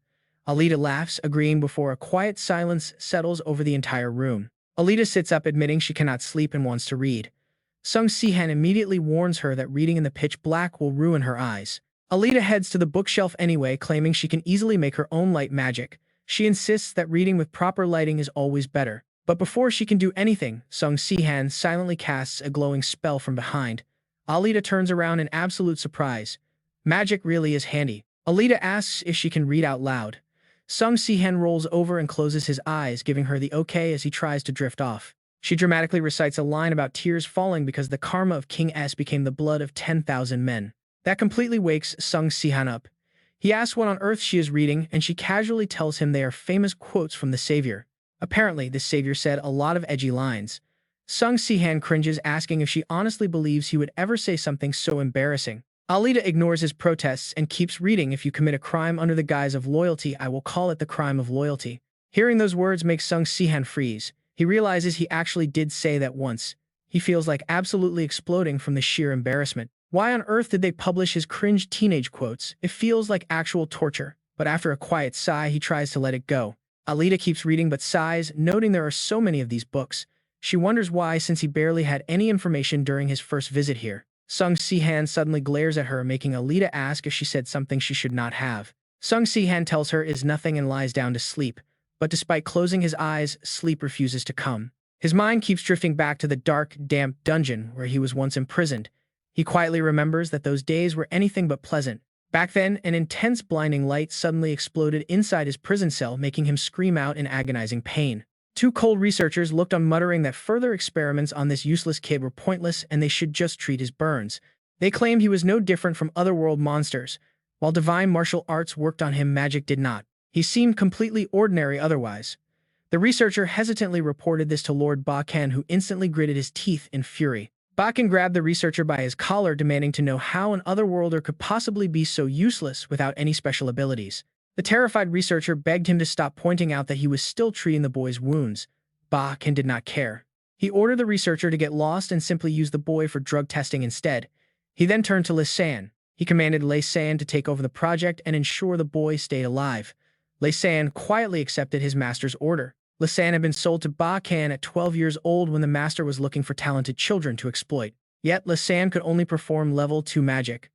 Alita laughs, agreeing before a quiet silence settles over the entire room. Alita sits up, admitting she cannot sleep and wants to read. Sung Sihan immediately warns her that reading in the pitch black will ruin her eyes. Alita heads to the bookshelf anyway, claiming she can easily make her own light magic. She insists that reading with proper lighting is always better. But before she can do anything, Sung Sihan silently casts a glowing spell from behind. Alita turns around in absolute surprise. Magic really is handy. Alita asks if she can read out loud. Sung Sihan rolls over and closes his eyes, giving her the okay as he tries to drift off. She dramatically recites a line about tears falling because the karma of King S became the blood of 10,000 men. That completely wakes Sung Sihan up. He asks what on earth she is reading, and she casually tells him they are famous quotes from the savior. Apparently, the savior said a lot of edgy lines. Sung Sihan cringes, asking if she honestly believes he would ever say something so embarrassing. Alita ignores his protests and keeps reading. If you commit a crime under the guise of loyalty, I will call it the crime of loyalty. Hearing those words makes Sung Sihan freeze. He realizes he actually did say that once. He feels like absolutely exploding from the sheer embarrassment. Why on earth did they publish his cringe teenage quotes? It feels like actual torture. But after a quiet sigh, he tries to let it go. Alita keeps reading but sighs, noting there are so many of these books. She wonders why, since he barely had any information during his first visit here. Sung Sihan suddenly glares at her, making Alita ask if she said something she should not have. Sung Sihan tells her it is nothing and lies down to sleep. But despite closing his eyes, sleep refuses to come. His mind keeps drifting back to the dark, damp dungeon where he was once imprisoned. He quietly remembers that those days were anything but pleasant. Back then, an intense, blinding light suddenly exploded inside his prison cell, making him scream out in agonizing pain. Two cold researchers looked on, muttering that further experiments on this useless kid were pointless and they should just treat his burns. They claimed he was no different from otherworld monsters. While divine martial arts worked on him, magic did not. He seemed completely ordinary otherwise. The researcher hesitantly reported this to Lord Bakan, who instantly gritted his teeth in fury. Bakan grabbed the researcher by his collar, demanding to know how an otherworlder could possibly be so useless without any special abilities. The terrified researcher begged him to stop, pointing out that he was still treating the boy's wounds. Bakan did not care. He ordered the researcher to get lost and simply use the boy for drug testing instead. He then turned to Lisan. He commanded Lisan to take over the project and ensure the boy stayed alive. Lisan quietly accepted his master's order. Lisan had been sold to Bakan at 12 years old when the master was looking for talented children to exploit. Yet Lisan could only perform level 2 magic.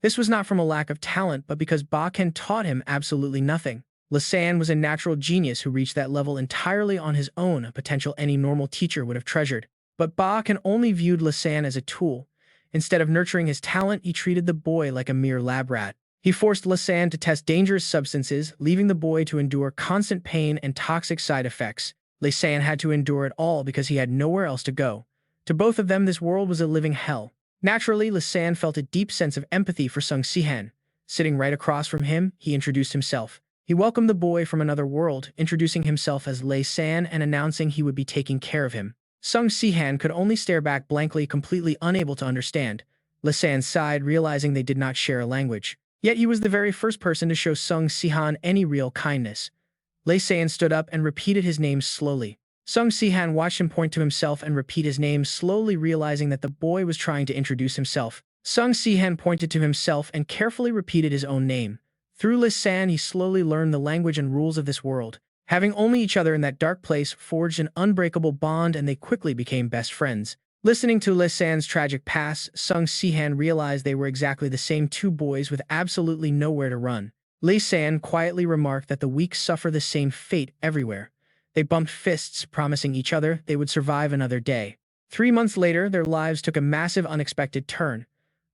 This was not from a lack of talent, but because Bakan taught him absolutely nothing. Lisan was a natural genius who reached that level entirely on his own, a potential any normal teacher would have treasured. But Bakan only viewed Lisan as a tool. Instead of nurturing his talent, he treated the boy like a mere lab rat. He forced Lisan to test dangerous substances, leaving the boy to endure constant pain and toxic side effects. Lisan had to endure it all because he had nowhere else to go. To both of them, this world was a living hell. Naturally, Lisan felt a deep sense of empathy for Sung Sihan. Sitting right across from him, he introduced himself. He welcomed the boy from another world, introducing himself as Lisan and announcing he would be taking care of him. Sung Sihan could only stare back blankly, completely unable to understand. Lisan sighed, realizing they did not share a language. Yet he was the very first person to show Sung Sihan any real kindness. Lisan stood up and repeated his name slowly. Sung Sihan watched him point to himself and repeat his name slowly, realizing that the boy was trying to introduce himself. Sung Sihan pointed to himself and carefully repeated his own name. Through Lisan, he slowly learned the language and rules of this world. Having only each other in that dark place forged an unbreakable bond, and they quickly became best friends. Listening to Lisan's tragic past, Sung Sihan realized they were exactly the same two boys with absolutely nowhere to run. Lisan quietly remarked that the weak suffer the same fate everywhere. They bumped fists, promising each other they would survive another day. 3 months later, their lives took a massive unexpected turn.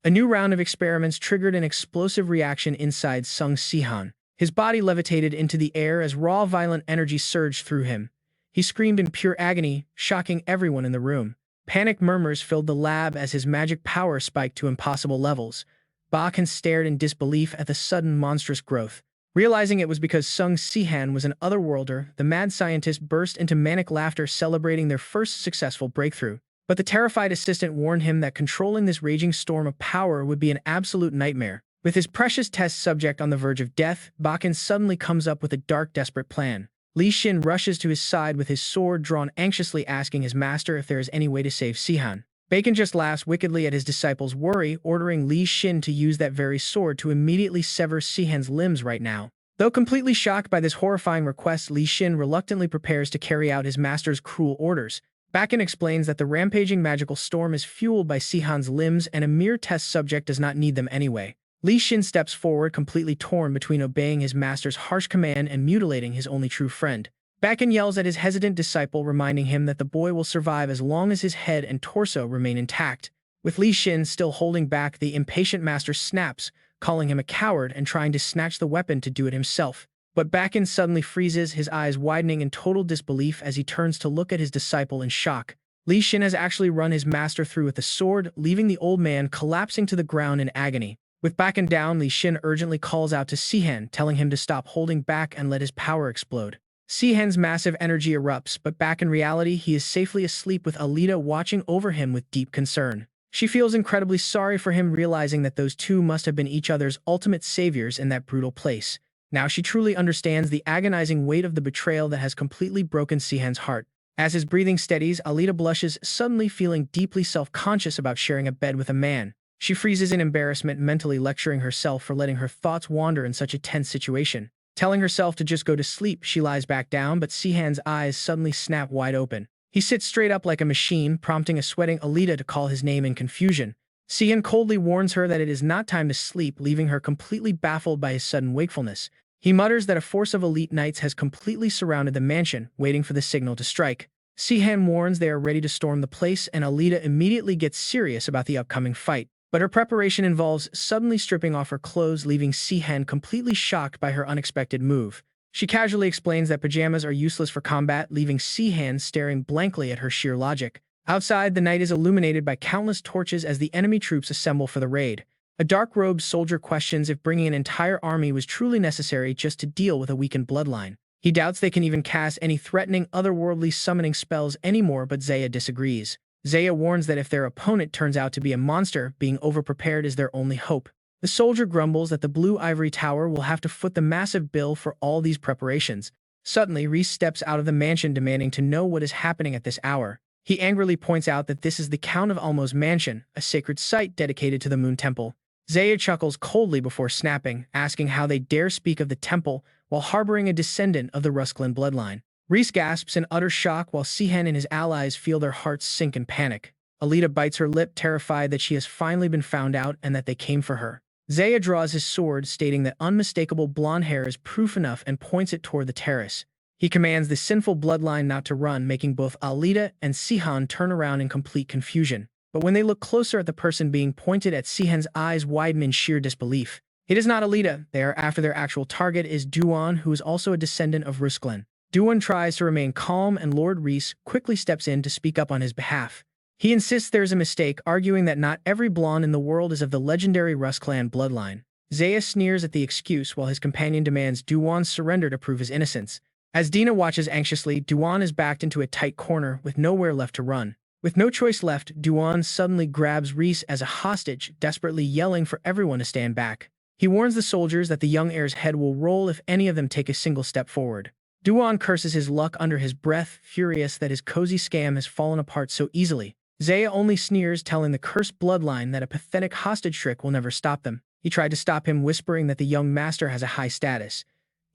A new round of experiments triggered an explosive reaction inside Sung Sihan. His body levitated into the air as raw, violent energy surged through him. He screamed in pure agony, shocking everyone in the room. Panicked murmurs filled the lab as his magic power spiked to impossible levels. Bakken stared in disbelief at the sudden monstrous growth. Realizing it was because Sung Sihan was an otherworlder, the mad scientist burst into manic laughter, celebrating their first successful breakthrough. But the terrified assistant warned him that controlling this raging storm of power would be an absolute nightmare. With his precious test subject on the verge of death, Bakken suddenly comes up with a dark, desperate plan. Li Xin rushes to his side with his sword drawn, anxiously asking his master if there is any way to save Sihan. Bakken just laughs wickedly at his disciple's worry, ordering Li Xin to use that very sword to immediately sever Sihan's limbs right now. Though completely shocked by this horrifying request, Li Xin reluctantly prepares to carry out his master's cruel orders. Bakken explains that the rampaging magical storm is fueled by Sihan's limbs and a mere test subject does not need them anyway. Li Xin steps forward, completely torn between obeying his master's harsh command and mutilating his only true friend. Bakken yells at his hesitant disciple, reminding him that the boy will survive as long as his head and torso remain intact. With Li Xin still holding back, the impatient master snaps, calling him a coward and trying to snatch the weapon to do it himself. But Bakken suddenly freezes, his eyes widening in total disbelief as he turns to look at his disciple in shock. Li Xin has actually run his master through with a sword, leaving the old man collapsing to the ground in agony. With Bakken down, Li Xin urgently calls out to Sihan, telling him to stop holding back and let his power explode. Sihan's massive energy erupts, but back in reality, he is safely asleep with Alita watching over him with deep concern. She feels incredibly sorry for him, realizing that those two must have been each other's ultimate saviors in that brutal place. Now she truly understands the agonizing weight of the betrayal that has completely broken Sihan's heart. As his breathing steadies, Alita blushes, suddenly feeling deeply self-conscious about sharing a bed with a man. She freezes in embarrassment, mentally lecturing herself for letting her thoughts wander in such a tense situation. Telling herself to just go to sleep, she lies back down, but Sihan's eyes suddenly snap wide open. He sits straight up like a machine, prompting a sweating Alita to call his name in confusion. Sihan coldly warns her that it is not time to sleep, leaving her completely baffled by his sudden wakefulness. He mutters that a force of elite knights has completely surrounded the mansion, waiting for the signal to strike. Sihan warns they are ready to storm the place, and Alita immediately gets serious about the upcoming fight. But her preparation involves suddenly stripping off her clothes, leaving Sihan completely shocked by her unexpected move. She casually explains that pajamas are useless for combat, leaving Sihan staring blankly at her sheer logic. Outside, the night is illuminated by countless torches as the enemy troops assemble for the raid. A dark-robed soldier questions if bringing an entire army was truly necessary just to deal with a weakened bloodline. He doubts they can even cast any threatening otherworldly summoning spells anymore, but Zaya disagrees. Zaya warns that if their opponent turns out to be a monster, being overprepared is their only hope. The soldier grumbles that the Blue Ivory Tower will have to foot the massive bill for all these preparations. Suddenly, Reese steps out of the mansion, demanding to know what is happening at this hour. He angrily points out that this is the Count of Almo's mansion, a sacred site dedicated to the Moon Temple. Zaya chuckles coldly before snapping, asking how they dare speak of the temple while harboring a descendant of the Rusklin bloodline. Reese gasps in utter shock while Sihan and his allies feel their hearts sink in panic. Alita bites her lip, terrified that she has finally been found out and that they came for her. Zaya draws his sword, stating that unmistakable blonde hair is proof enough, and points it toward the terrace. He commands the sinful bloodline not to run, making both Alita and Sihan turn around in complete confusion. But when they look closer at the person being pointed at, Sihan's eyes widen in sheer disbelief. It is not Alita. They are after their actual target is Duan, who is also a descendant of Rusklin. Duan tries to remain calm, and Lord Reese quickly steps in to speak up on his behalf. He insists there is a mistake, arguing that not every blonde in the world is of the legendary Rusklan bloodline. Zaya sneers at the excuse while his companion demands Duan's surrender to prove his innocence. As Dina watches anxiously, Duan is backed into a tight corner with nowhere left to run. With no choice left, Duan suddenly grabs Reese as a hostage, desperately yelling for everyone to stand back. He warns the soldiers that the young heir's head will roll if any of them take a single step forward. Duan curses his luck under his breath, furious that his cozy scam has fallen apart so easily. Zaya only sneers, telling the cursed bloodline that a pathetic hostage trick will never stop them. He tried to stop him, whispering that the young master has a high status.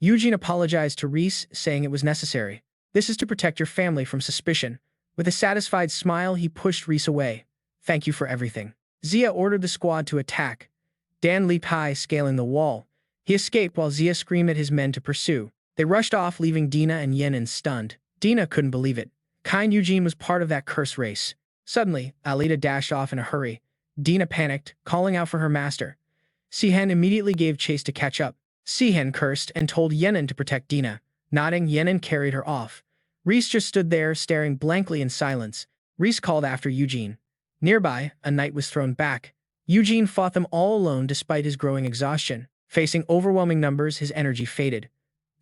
Eugene apologized to Reese, saying it was necessary. This is to protect your family from suspicion. With a satisfied smile, he pushed Reese away. Thank you for everything. Zia ordered the squad to attack. Dan leaped high, scaling the wall. He escaped while Zia screamed at his men to pursue. They rushed off, leaving Dina and Yenin stunned. Dina couldn't believe it. Kind Eugene was part of that cursed race. Suddenly, Alita dashed off in a hurry. Dina panicked, calling out for her master. Sihan immediately gave chase to catch up. Sihan cursed and told Yenin to protect Dina. Nodding, Yenin carried her off. Reese just stood there, staring blankly in silence. Reese called after Eugene. Nearby, a knight was thrown back. Eugene fought them all alone despite his growing exhaustion. Facing overwhelming numbers, his energy faded.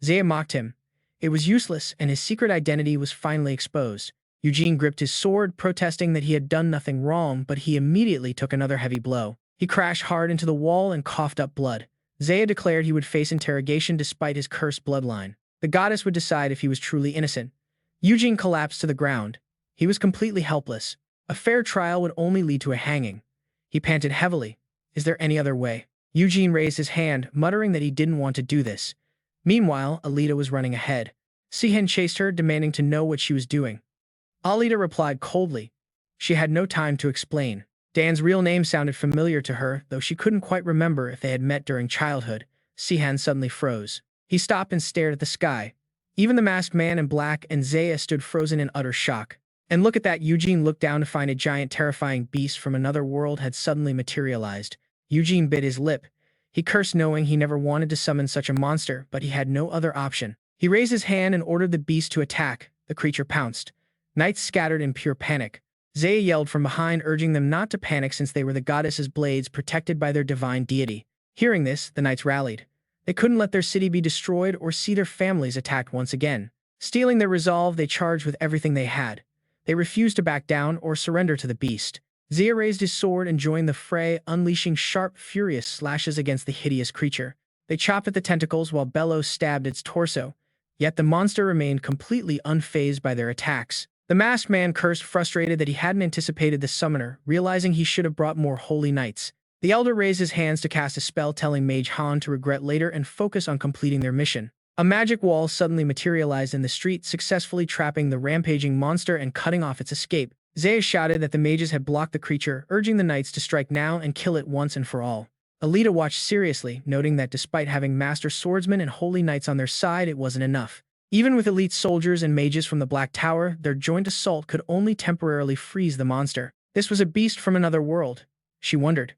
Zaya mocked him. It was useless, and his secret identity was finally exposed. Eugene gripped his sword, protesting that he had done nothing wrong, but he immediately took another heavy blow. He crashed hard into the wall and coughed up blood. Zaya declared he would face interrogation despite his cursed bloodline. The goddess would decide if he was truly innocent. Eugene collapsed to the ground. He was completely helpless. A fair trial would only lead to a hanging. He panted heavily. Is there any other way? Eugene raised his hand, muttering that he didn't want to do this. Meanwhile, Alita was running ahead. Sihan chased her, demanding to know what she was doing. Alita replied coldly. She had no time to explain. Dan's real name sounded familiar to her, though she couldn't quite remember if they had met during childhood. Sihan suddenly froze. He stopped and stared at the sky. Even the masked man in black and Zaya stood frozen in utter shock. And look at that, Eugene looked down to find a giant, terrifying beast from another world had suddenly materialized. Eugene bit his lip. He cursed, knowing he never wanted to summon such a monster, but he had no other option. He raised his hand and ordered the beast to attack. The creature pounced. Knights scattered in pure panic. Zaya yelled from behind, urging them not to panic since they were the goddess's blades protected by their divine deity. Hearing this, the knights rallied. They couldn't let their city be destroyed or see their families attacked once again. Stealing their resolve, they charged with everything they had. They refused to back down or surrender to the beast. Zia raised his sword and joined the fray, unleashing sharp, furious slashes against the hideous creature. They chopped at the tentacles while Bellows stabbed its torso. Yet the monster remained completely unfazed by their attacks. The masked man cursed, frustrated that he hadn't anticipated the summoner, realizing he should have brought more holy knights. The elder raised his hands to cast a spell, telling Mage Han to regret later and focus on completing their mission. A magic wall suddenly materialized in the street, successfully trapping the rampaging monster and cutting off its escape. Zaya shouted that the mages had blocked the creature, urging the knights to strike now and kill it once and for all. Alita watched seriously, noting that despite having master swordsmen and holy knights on their side, it wasn't enough. Even with elite soldiers and mages from the Black Tower, their joint assault could only temporarily freeze the monster. This was a beast from another world. She wondered.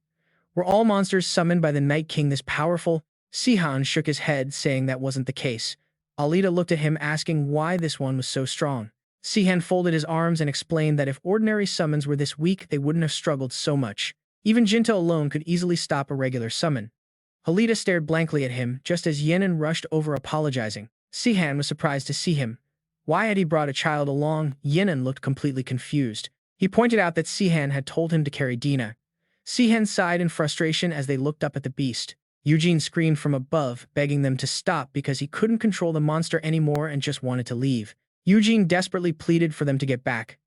Were all monsters summoned by the Night King this powerful? Sihan shook his head, saying that wasn't the case. Alita looked at him, asking why this one was so strong. Sihan folded his arms and explained that if ordinary summons were this weak, they wouldn't have struggled so much. Even Jinta alone could easily stop a regular summon. Alita stared blankly at him, just as Yenin rushed over, apologizing. Sihan was surprised to see him. Why had he brought a child along? Yenin looked completely confused. He pointed out that Sihan had told him to carry Dina. Sihan sighed in frustration as they looked up at the beast. Eugene screamed from above, begging them to stop because he couldn't control the monster anymore and just wanted to leave. Eugene desperately pleaded for them to get back.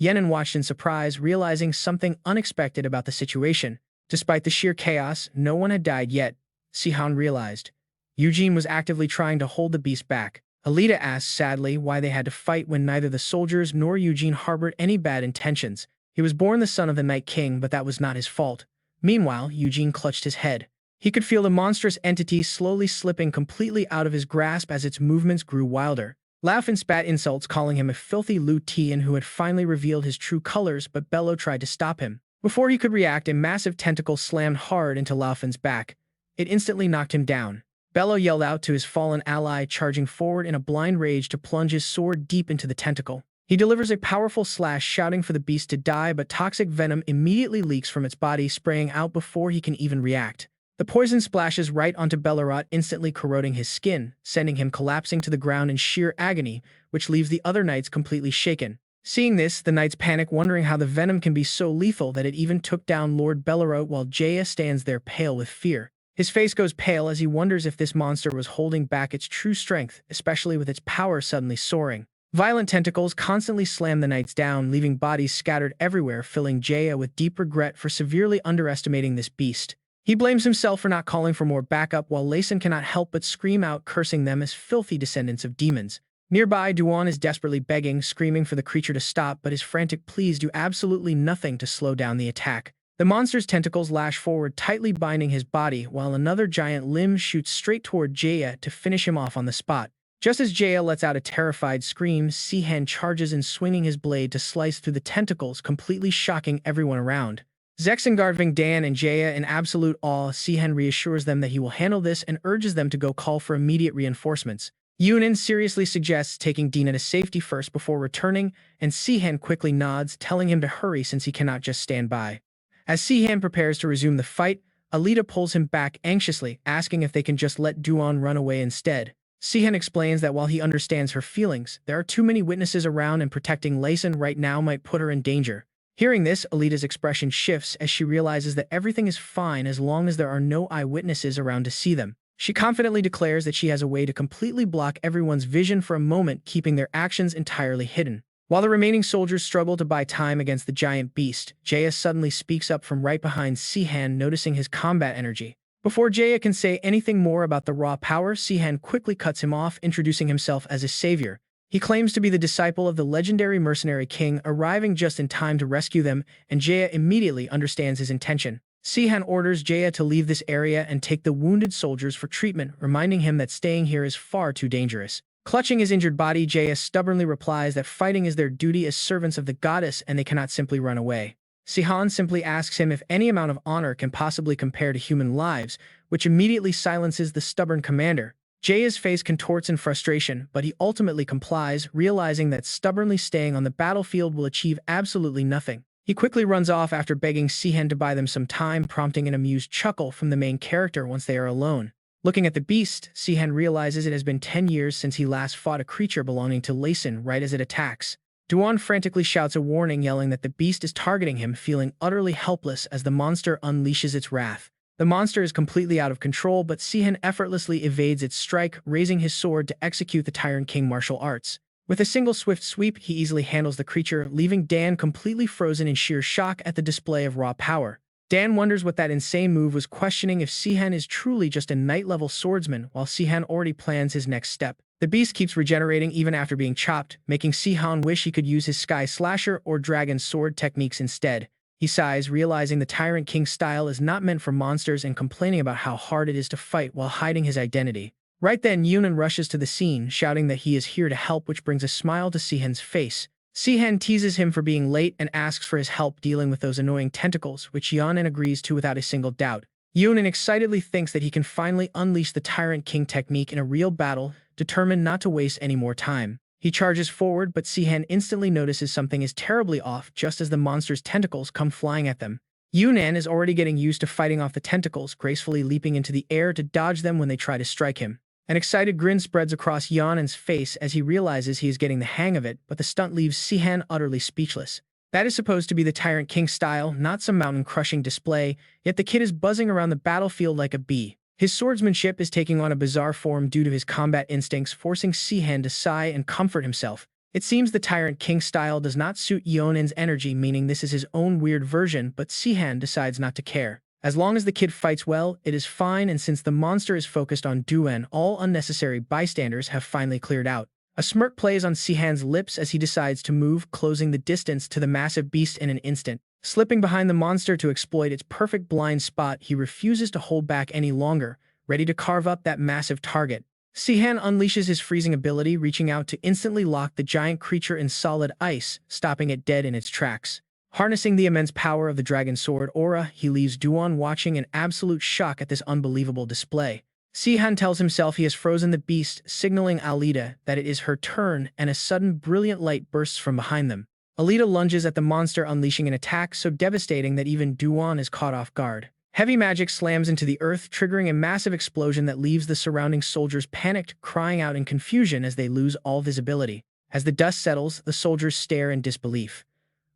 Yenin watched in surprise, realizing something unexpected about the situation. Despite the sheer chaos, no one had died yet, Sihan realized. Eugene was actively trying to hold the beast back. Alita asked sadly why they had to fight when neither the soldiers nor Eugene harbored any bad intentions. He was born the son of the Night King, but that was not his fault. Meanwhile, Eugene clutched his head. He could feel the monstrous entity slowly slipping completely out of his grasp as its movements grew wilder. Laufin spat insults, calling him a filthy Lutian who had finally revealed his true colors, but Bello tried to stop him. Before he could react, a massive tentacle slammed hard into Laufin's back. It instantly knocked him down. Bello yelled out to his fallen ally, charging forward in a blind rage to plunge his sword deep into the tentacle. He delivers a powerful slash, shouting for the beast to die, but toxic venom immediately leaks from its body, spraying out before he can even react. The poison splashes right onto Bellerot, instantly corroding his skin, sending him collapsing to the ground in sheer agony, which leaves the other knights completely shaken. Seeing this, the knights panic, wondering how the venom can be so lethal that it even took down Lord Bellerot, while Jaya stands there pale with fear. His face goes pale as he wonders if this monster was holding back its true strength, especially with its power suddenly soaring. Violent tentacles constantly slam the knights down, leaving bodies scattered everywhere, filling Jaya with deep regret for severely underestimating this beast. He blames himself for not calling for more backup, while Layson cannot help but scream out, cursing them as filthy descendants of demons. Nearby, Duan is desperately begging, screaming for the creature to stop, but his frantic pleas do absolutely nothing to slow down the attack. The monster's tentacles lash forward, tightly binding his body, while another giant limb shoots straight toward Jaya to finish him off on the spot. Just as Jaya lets out a terrified scream, Sihan charges in, swinging his blade to slice through the tentacles, completely shocking everyone around. Zexengarving Dan and Jaya in absolute awe, Sihan reassures them that he will handle this and urges them to go call for immediate reinforcements. Yunin seriously suggests taking Dina to safety first before returning, and Sihan quickly nods, telling him to hurry since he cannot just stand by. As Sihan prepares to resume the fight, Alita pulls him back anxiously, asking if they can just let Duan run away instead. Sihan explains that while he understands her feelings, there are too many witnesses around and protecting Layson right now might put her in danger. Hearing this, Alita's expression shifts as she realizes that everything is fine as long as there are no eyewitnesses around to see them. She confidently declares that she has a way to completely block everyone's vision for a moment, keeping their actions entirely hidden. While the remaining soldiers struggle to buy time against the giant beast, Jaya suddenly speaks up from right behind Sihan, noticing his combat energy. Before Jaya can say anything more about the raw power, Sihan quickly cuts him off, introducing himself as his savior. He claims to be the disciple of the legendary mercenary king, arriving just in time to rescue them, and Jaya immediately understands his intention. Sihan orders Jaya to leave this area and take the wounded soldiers for treatment, reminding him that staying here is far too dangerous. Clutching his injured body, Jaya stubbornly replies that fighting is their duty as servants of the goddess and they cannot simply run away. Sihan simply asks him if any amount of honor can possibly compare to human lives, which immediately silences the stubborn commander. Jaya's face contorts in frustration, but he ultimately complies, realizing that stubbornly staying on the battlefield will achieve absolutely nothing. He quickly runs off after begging Sihan to buy them some time, prompting an amused chuckle from the main character once they are alone. Looking at the beast, Sihan realizes it has been 10 years since he last fought a creature belonging to Layson right as it attacks. Duan frantically shouts a warning, yelling that the beast is targeting him, feeling utterly helpless as the monster unleashes its wrath. The monster is completely out of control, but Sihan effortlessly evades its strike, raising his sword to execute the Tyrant King martial arts. With a single swift sweep, he easily handles the creature, leaving Dan completely frozen in sheer shock at the display of raw power. Dan wonders what that insane move was, questioning if Sihan is truly just a knight-level swordsman, while Sihan already plans his next step. The beast keeps regenerating even after being chopped, making Sihan wish he could use his Sky Slasher or Dragon Sword techniques instead. He sighs, realizing the Tyrant King style is not meant for monsters and complaining about how hard it is to fight while hiding his identity. Right then, Yunan rushes to the scene, shouting that he is here to help, which brings a smile to Sihan's face. Sihan teases him for being late and asks for his help dealing with those annoying tentacles, which Yunan agrees to without a single doubt. Yunan excitedly thinks that he can finally unleash the Tyrant King technique in a real battle, determined not to waste any more time. He charges forward, but Sihan instantly notices something is terribly off just as the monster's tentacles come flying at them. Yunan is already getting used to fighting off the tentacles, gracefully leaping into the air to dodge them when they try to strike him. An excited grin spreads across Yunan's face as he realizes he is getting the hang of it, but the stunt leaves Sihan utterly speechless. That is supposed to be the Tyrant King style, not some mountain-crushing display, yet the kid is buzzing around the battlefield like a bee. His swordsmanship is taking on a bizarre form due to his combat instincts, forcing Sihan to sigh and comfort himself. It seems the Tyrant King style does not suit Yunan's energy, meaning this is his own weird version, but Sihan decides not to care. As long as the kid fights well, it is fine, and since the monster is focused on Duan, all unnecessary bystanders have finally cleared out. A smirk plays on Sihan's lips as he decides to move, closing the distance to the massive beast in an instant. Slipping behind the monster to exploit its perfect blind spot, he refuses to hold back any longer, ready to carve up that massive target. Sihan unleashes his freezing ability, reaching out to instantly lock the giant creature in solid ice, stopping it dead in its tracks. Harnessing the immense power of the Dragon Sword aura, he leaves Duan watching in absolute shock at this unbelievable display. Sihan tells himself he has frozen the beast, signaling Alita that it is her turn, and a sudden brilliant light bursts from behind them. Alita lunges at the monster, unleashing an attack so devastating that even Duan is caught off guard. Heavy magic slams into the earth, triggering a massive explosion that leaves the surrounding soldiers panicked, crying out in confusion as they lose all visibility. As the dust settles, the soldiers stare in disbelief.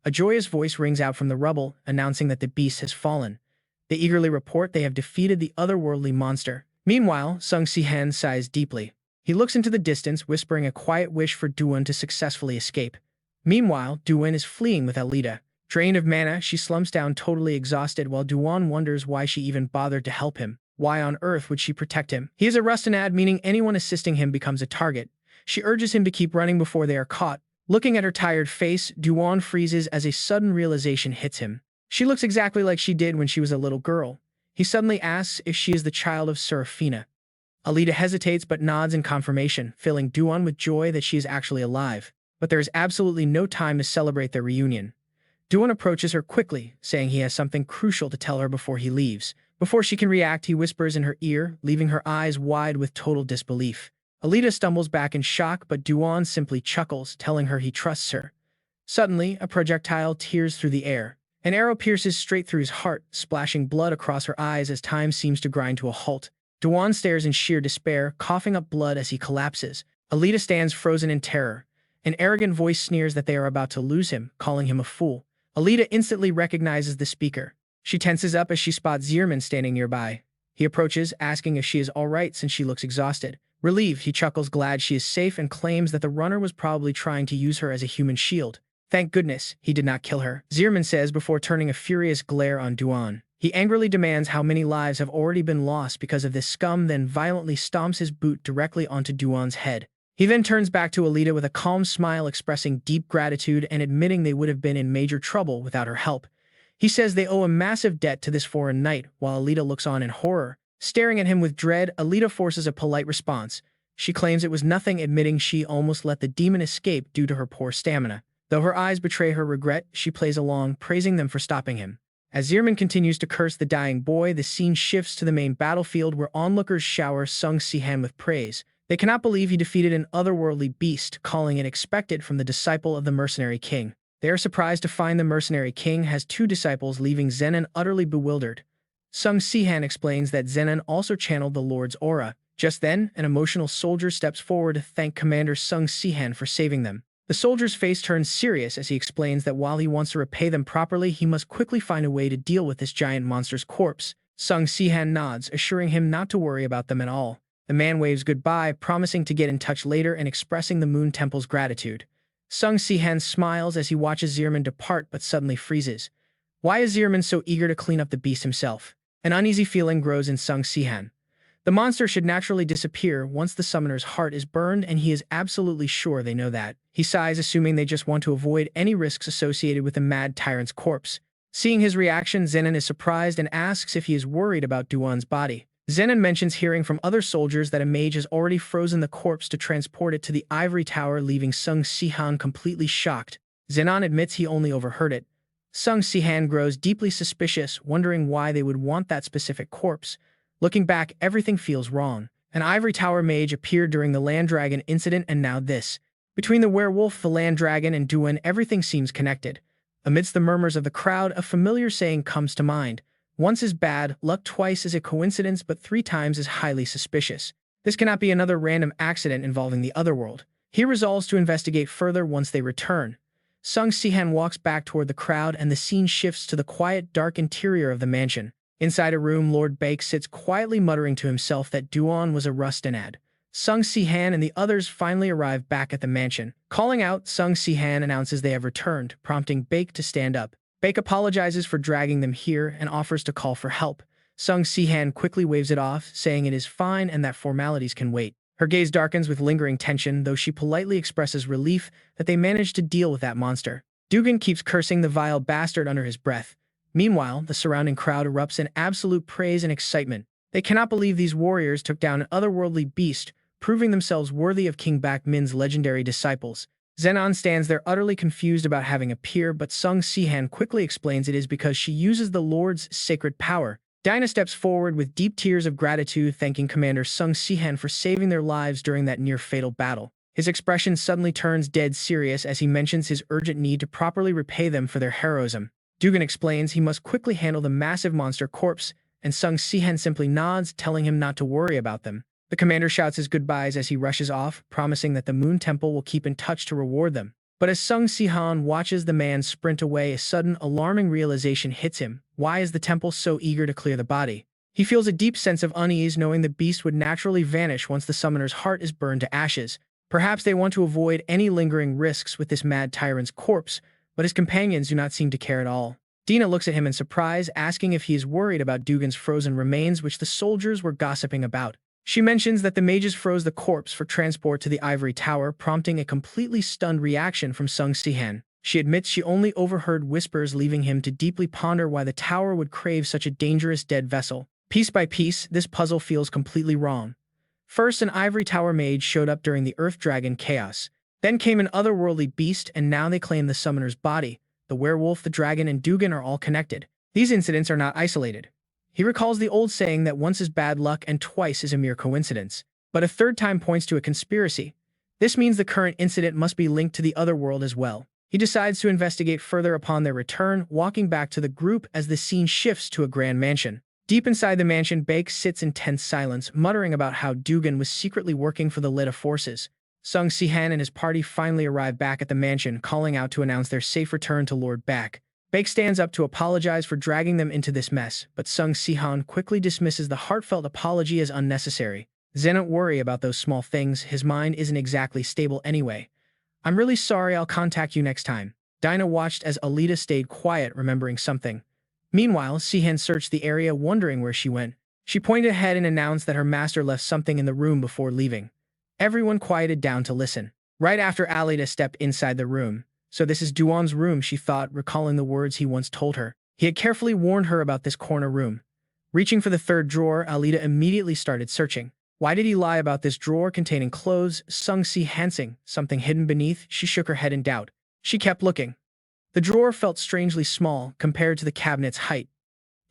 A joyous voice rings out from the rubble, announcing that the beast has fallen. They eagerly report they have defeated the otherworldly monster. Meanwhile, Sung Sihan sighs deeply. He looks into the distance, whispering a quiet wish for Duan to successfully escape. Meanwhile, Duan is fleeing with Alita. Drained of mana, she slumps down totally exhausted while Duan wonders why she even bothered to help him. Why on earth would she protect him? He is a Rustanad, meaning anyone assisting him becomes a target. She urges him to keep running before they are caught. Looking at her tired face, Duan freezes as a sudden realization hits him. She looks exactly like she did when she was a little girl. He suddenly asks if she is the child of Serafina. Alita hesitates but nods in confirmation, filling Duan with joy that she is actually alive. But there is absolutely no time to celebrate their reunion. Duan approaches her quickly, saying he has something crucial to tell her before he leaves. Before she can react, he whispers in her ear, leaving her eyes wide with total disbelief. Alita stumbles back in shock, but Duan simply chuckles, telling her he trusts her. Suddenly, a projectile tears through the air. An arrow pierces straight through his heart, splashing blood across her eyes as time seems to grind to a halt. Duan stares in sheer despair, coughing up blood as he collapses. Alita stands frozen in terror. An arrogant voice sneers that they are about to lose him, calling him a fool. Alita instantly recognizes the speaker. She tenses up as she spots Zierman standing nearby. He approaches, asking if she is all right since she looks exhausted. Relieved, he chuckles, glad she is safe, and claims that the runner was probably trying to use her as a human shield. Thank goodness, he did not kill her, Zierman says before turning a furious glare on Duan. He angrily demands how many lives have already been lost because of this scum, then violently stomps his boot directly onto Duan's head. He then turns back to Alita with a calm smile, expressing deep gratitude and admitting they would have been in major trouble without her help. He says they owe a massive debt to this foreign knight, while Alita looks on in horror. Staring at him with dread, Alita forces a polite response. She claims it was nothing, admitting she almost let the demon escape due to her poor stamina. Though her eyes betray her regret, she plays along, praising them for stopping him. As Zierman continues to curse the dying boy, the scene shifts to the main battlefield where onlookers shower Sung Sihan with praise. They cannot believe he defeated an otherworldly beast, calling it expected from the disciple of the mercenary king. They are surprised to find the mercenary king has two disciples, leaving Zenon utterly bewildered. Sung Sihan explains that Zenon also channeled the Lord's aura. Just then, an emotional soldier steps forward to thank Commander Sung Sihan for saving them. The soldier's face turns serious as he explains that while he wants to repay them properly, he must quickly find a way to deal with this giant monster's corpse. Sung Sihan nods, assuring him not to worry about them at all. The man waves goodbye, promising to get in touch later and expressing the Moon Temple's gratitude. Sung Sihan smiles as he watches Zierman depart but suddenly freezes. Why is Zierman so eager to clean up the beast himself? An uneasy feeling grows in Sung Sihan. The monster should naturally disappear once the summoner's heart is burned, and he is absolutely sure they know that. He sighs, assuming they just want to avoid any risks associated with the mad tyrant's corpse. Seeing his reaction, Zenon is surprised and asks if he is worried about Duan's body. Zenon mentions hearing from other soldiers that a mage has already frozen the corpse to transport it to the ivory tower, leaving Sung Sihan completely shocked. Zenon admits he only overheard it. Sung Sihan grows deeply suspicious, wondering why they would want that specific corpse. Looking back, everything feels wrong. An ivory tower mage appeared during the land dragon incident, and now this. Between the werewolf, the land dragon, and Duan, everything seems connected. Amidst the murmurs of the crowd, a familiar saying comes to mind. Once is bad, luck twice is a coincidence, but 3 times is highly suspicious. This cannot be another random accident involving the Otherworld. He resolves to investigate further once they return. Sung Sihan walks back toward the crowd, and the scene shifts to the quiet, dark interior of the mansion. Inside a room, Lord Bake sits quietly muttering to himself that Duan was a Rustanad. Sung Sihan and the others finally arrive back at the mansion. Calling out, Sung Sihan announces they have returned, prompting Bake to stand up. Bake apologizes for dragging them here and offers to call for help. Sung Sihan quickly waves it off, saying it is fine and that formalities can wait. Her gaze darkens with lingering tension, though she politely expresses relief that they managed to deal with that monster. Dugan keeps cursing the vile bastard under his breath. Meanwhile, the surrounding crowd erupts in absolute praise and excitement. They cannot believe these warriors took down an otherworldly beast, proving themselves worthy of King Bakmin's legendary disciples. Zenon stands there utterly confused about having a peer, but Sung Sihan quickly explains it is because she uses the Lord's sacred power. Dinah steps forward with deep tears of gratitude, thanking Commander Sung Sihan for saving their lives during that near-fatal battle. His expression suddenly turns dead serious as he mentions his urgent need to properly repay them for their heroism. Dugan explains he must quickly handle the massive monster corpse, and Sung Sihan simply nods, telling him not to worry about them. The commander shouts his goodbyes as he rushes off, promising that the Moon Temple will keep in touch to reward them. But as Sung Sihan watches the man sprint away, a sudden, alarming realization hits him. Why is the temple so eager to clear the body? He feels a deep sense of unease knowing the beast would naturally vanish once the summoner's heart is burned to ashes. Perhaps they want to avoid any lingering risks with this mad tyrant's corpse, but his companions do not seem to care at all. Dina looks at him in surprise, asking if he is worried about Dugan's frozen remains, which the soldiers were gossiping about. She mentions that the mages froze the corpse for transport to the ivory tower, prompting a completely stunned reaction from Sung Sihan. She admits she only overheard whispers, leaving him to deeply ponder why the tower would crave such a dangerous dead vessel. Piece by piece, this puzzle feels completely wrong. First, an ivory tower mage showed up during the Earth Dragon chaos. Then came an otherworldly beast, and now they claim the summoner's body. The werewolf, the dragon, and Dugan are all connected. These incidents are not isolated. He recalls the old saying that once is bad luck and twice is a mere coincidence. But a third time points to a conspiracy. This means the current incident must be linked to the otherworld as well. He decides to investigate further upon their return, walking back to the group as the scene shifts to a grand mansion. Deep inside the mansion, Bake sits in tense silence, muttering about how Dugan was secretly working for the Alita forces. Sung Sihan and his party finally arrive back at the mansion, calling out to announce their safe return to Lord Bak. Bake stands up to apologize for dragging them into this mess, but Sung Sihan quickly dismisses the heartfelt apology as unnecessary. Zen, don't worry about those small things, his mind isn't exactly stable anyway. I'm really sorry, I'll contact you next time. Dinah watched as Alita stayed quiet, remembering something. Meanwhile, Sihan searched the area, wondering where she went. She pointed ahead and announced that her master left something in the room before leaving. Everyone quieted down to listen. Right after Alita stepped inside the room. So this is Duan's room, she thought, recalling the words he once told her. He had carefully warned her about this corner room. Reaching for the third drawer, Alita immediately started searching. Why did he lie about this drawer containing clothes? Sung Si something hidden beneath? She shook her head in doubt. She kept looking. The drawer felt strangely small compared to the cabinet's height.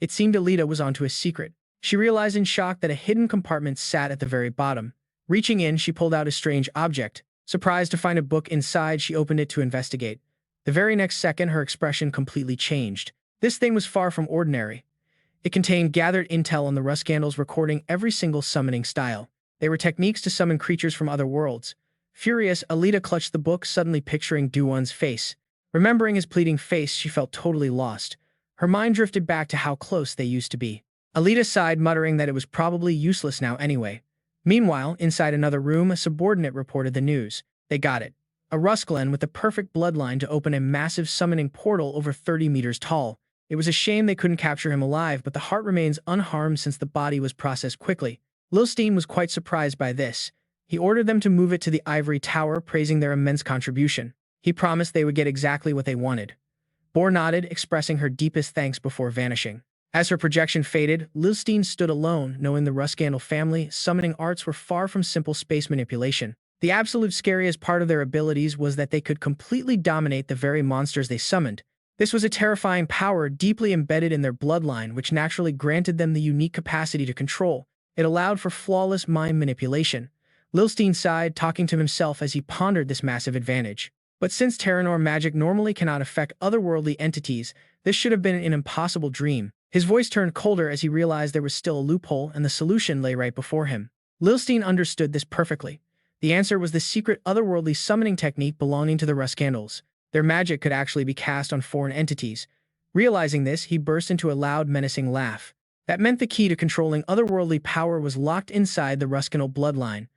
It seemed Alita was onto a secret. She realized in shock that a hidden compartment sat at the very bottom. Reaching in, she pulled out a strange object. Surprised to find a book inside, she opened it to investigate. The very next second, her expression completely changed. This thing was far from ordinary. It contained gathered intel on the Ruskandals, recording every single summoning style. They were techniques to summon creatures from other worlds. Furious, Alita clutched the book, suddenly picturing Duan's face. Remembering his pleading face, she felt totally lost. Her mind drifted back to how close they used to be. Alita sighed, muttering that it was probably useless now anyway. Meanwhile, inside another room, a subordinate reported the news. They got it. A Ruskland with the perfect bloodline to open a massive summoning portal over 30 meters tall. It was a shame they couldn't capture him alive, but the heart remains unharmed since the body was processed quickly. Lilstein was quite surprised by this. He ordered them to move it to the ivory tower, praising their immense contribution. He promised they would get exactly what they wanted. Bor nodded, expressing her deepest thanks before vanishing. As her projection faded, Lilstein stood alone, knowing the Ruskandal family summoning arts were far from simple space manipulation. The absolute scariest part of their abilities was that they could completely dominate the very monsters they summoned. This was a terrifying power deeply embedded in their bloodline, which naturally granted them the unique capacity to control. It allowed for flawless mind manipulation. Lilstein sighed, talking to himself as he pondered this massive advantage. But since Teranor magic normally cannot affect otherworldly entities, this should have been an impossible dream. His voice turned colder as he realized there was still a loophole and the solution lay right before him. Lilstein understood this perfectly. The answer was the secret otherworldly summoning technique belonging to the Ruskandals. Their magic could actually be cast on foreign entities. Realizing this, he burst into a loud, menacing laugh. That meant the key to controlling otherworldly power was locked inside the Ruskandal bloodline.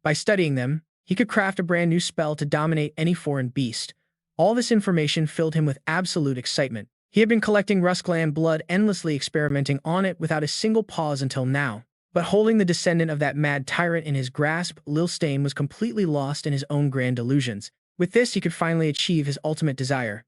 By studying them, he could craft a brand new spell to dominate any foreign beast. All this information filled him with absolute excitement. He had been collecting Ruskland blood, endlessly experimenting on it without a single pause until now. But holding the descendant of that mad tyrant in his grasp, Lilstein was completely lost in his own grand delusions. With this, he could finally achieve his ultimate desire.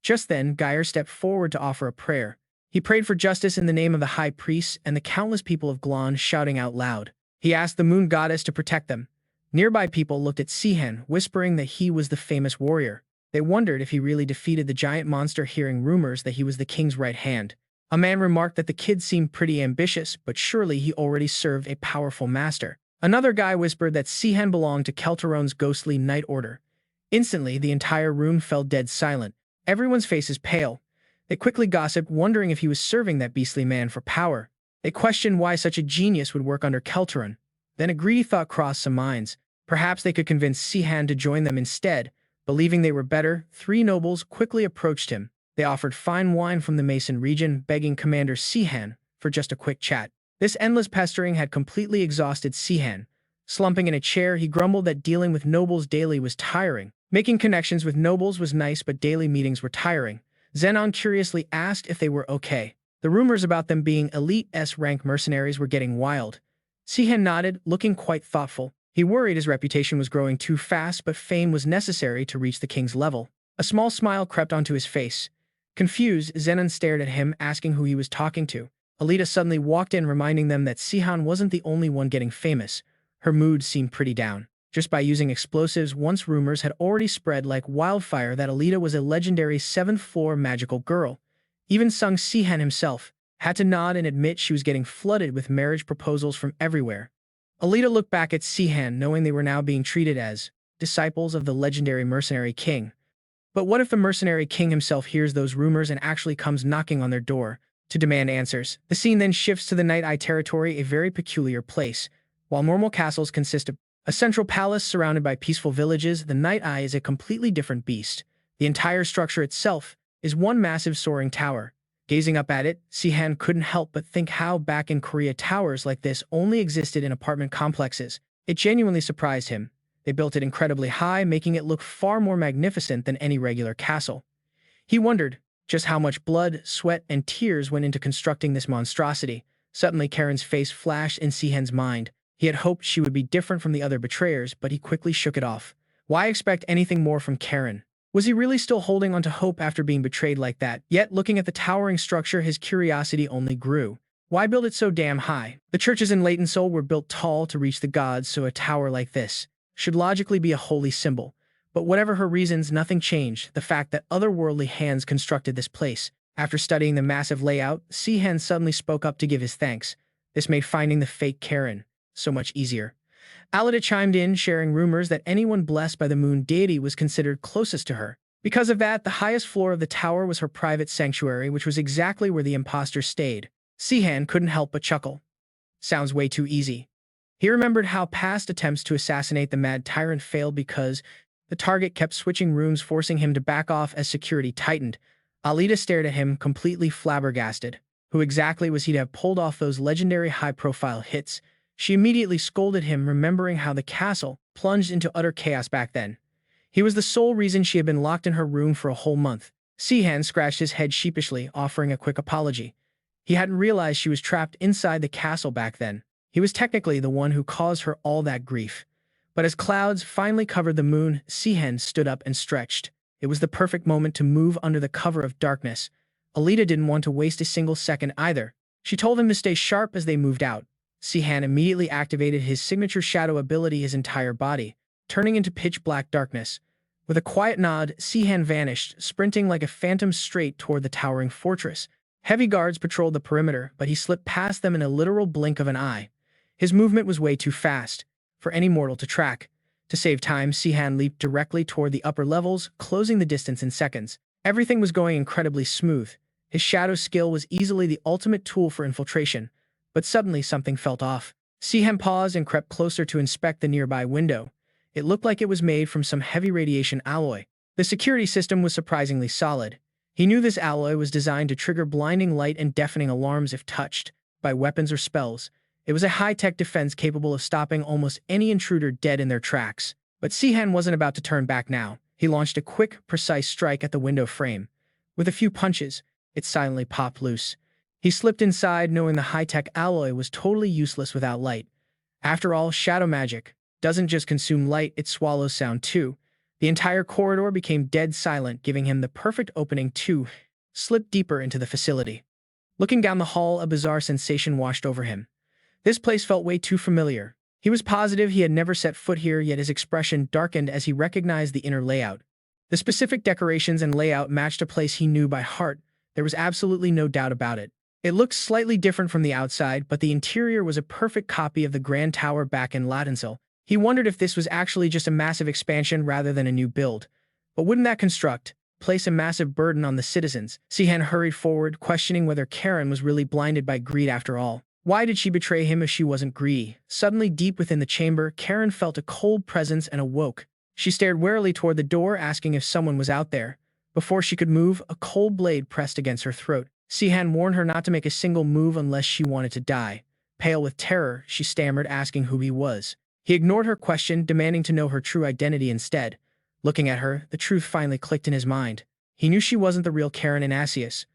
Just then, Geyer stepped forward to offer a prayer. He prayed for justice in the name of the High Priest and the countless people of Glon, shouting out loud. He asked the Moon Goddess to protect them. Nearby people looked at Sihan, whispering that he was the famous warrior. They wondered if he really defeated the giant monster, hearing rumors that he was the king's right hand. A man remarked that the kid seemed pretty ambitious, but surely he already served a powerful master. Another guy whispered that Sihan belonged to Kelteron's ghostly Night Order. Instantly, the entire room fell dead silent. Everyone's faces pale. They quickly gossiped, wondering if he was serving that beastly man for power. They questioned why such a genius would work under Kelteron. Then a greedy thought crossed some minds. Perhaps they could convince Sihan to join them instead. Believing they were better, 3 nobles quickly approached him. They offered fine wine from the Mason region, begging Commander Sihan for just a quick chat. This endless pestering had completely exhausted Sihan. Slumping in a chair, he grumbled that dealing with nobles daily was tiring. Making connections with nobles was nice, but daily meetings were tiring. Zenon curiously asked if they were okay. The rumors about them being elite S-rank mercenaries were getting wild. Sihan nodded, looking quite thoughtful. He worried his reputation was growing too fast, but fame was necessary to reach the king's level. A small smile crept onto his face. Confused, Zenon stared at him, asking who he was talking to. Alita suddenly walked in, reminding them that Sihan wasn't the only one getting famous. Her mood seemed pretty down. Just by using explosives, once rumors had already spread like wildfire that Alita was a legendary 7th-floor magical girl. Even Sung Sihan himself had to nod and admit she was getting flooded with marriage proposals from everywhere. Alita looked back at Sihan, knowing they were now being treated as disciples of the legendary mercenary king. But what if the mercenary king himself hears those rumors and actually comes knocking on their door to demand answers? The scene then shifts to the Night Eye territory, a very peculiar place. While normal castles consist of a central palace surrounded by peaceful villages, the Night Eye is a completely different beast. The entire structure itself is one massive soaring tower. Gazing up at it, Sihan couldn't help but think how back in Korea towers like this only existed in apartment complexes. It genuinely surprised him. They built it incredibly high, making it look far more magnificent than any regular castle. He wondered just how much blood, sweat, and tears went into constructing this monstrosity. Suddenly, Karen's face flashed in Sihan's mind. He had hoped she would be different from the other betrayers, but he quickly shook it off. Why expect anything more from Karen? Was he really still holding on to hope after being betrayed like that? Yet, looking at the towering structure, his curiosity only grew. Why build it so damn high? The churches in Leighton Seoul were built tall to reach the gods, so a tower like this should logically be a holy symbol. But whatever her reasons, nothing changed the fact that otherworldly hands constructed this place. After studying the massive layout, Sihan suddenly spoke up to give his thanks. This made finding the fake Karen so much easier. Alita chimed in, sharing rumors that anyone blessed by the moon deity was considered closest to her. Because of that, the highest floor of the tower was her private sanctuary, which was exactly where the imposter stayed. Sihan couldn't help but chuckle. Sounds way too easy. He remembered how past attempts to assassinate the mad tyrant failed because the target kept switching rooms, forcing him to back off as security tightened. Alita stared at him, completely flabbergasted. Who exactly was he to have pulled off those legendary high-profile hits? She immediately scolded him, remembering how the castle plunged into utter chaos back then. He was the sole reason she had been locked in her room for a whole month. Sihan scratched his head sheepishly, offering a quick apology. He hadn't realized she was trapped inside the castle back then. He was technically the one who caused her all that grief. But as clouds finally covered the moon, Sihan stood up and stretched. It was the perfect moment to move under the cover of darkness. Alita didn't want to waste a single second either. She told him to stay sharp as they moved out. Sihan immediately activated his signature shadow ability, his entire body turning into pitch-black darkness. With a quiet nod, Sihan vanished, sprinting like a phantom straight toward the towering fortress. Heavy guards patrolled the perimeter, but he slipped past them in a literal blink of an eye. His movement was way too fast for any mortal to track. To save time, Sihan leaped directly toward the upper levels, closing the distance in seconds. Everything was going incredibly smooth. His shadow skill was easily the ultimate tool for infiltration. But suddenly something felt off. Sihan paused and crept closer to inspect the nearby window. It looked like it was made from some heavy radiation alloy. The security system was surprisingly solid. He knew this alloy was designed to trigger blinding light and deafening alarms if touched by weapons or spells. It was a high-tech defense capable of stopping almost any intruder dead in their tracks. But Sihan wasn't about to turn back now. He launched a quick, precise strike at the window frame. With a few punches, it silently popped loose. He slipped inside, knowing the high-tech alloy was totally useless without light. After all, shadow magic doesn't just consume light, it swallows sound too. The entire corridor became dead silent, giving him the perfect opening to slip deeper into the facility. Looking down the hall, a bizarre sensation washed over him. This place felt way too familiar. He was positive he had never set foot here, yet his expression darkened as he recognized the inner layout. The specific decorations and layout matched a place he knew by heart. There was absolutely no doubt about it. It looked slightly different from the outside, but the interior was a perfect copy of the Grand Tower back in Lattinsel. He wondered if this was actually just a massive expansion rather than a new build. But wouldn't that construct place a massive burden on the citizens? Sihan hurried forward, questioning whether Karen was really blinded by greed after all. Why did she betray him if she wasn't greedy? Suddenly, deep within the chamber, Karen felt a cold presence and awoke. She stared warily toward the door, asking if someone was out there. Before she could move, a cold blade pressed against her throat. Sihan warned her not to make a single move unless she wanted to die. Pale with terror, she stammered, asking who he was. He ignored her question, demanding to know her true identity instead. Looking at her, the truth finally clicked in his mind. He knew she wasn't the real Karen Inacius.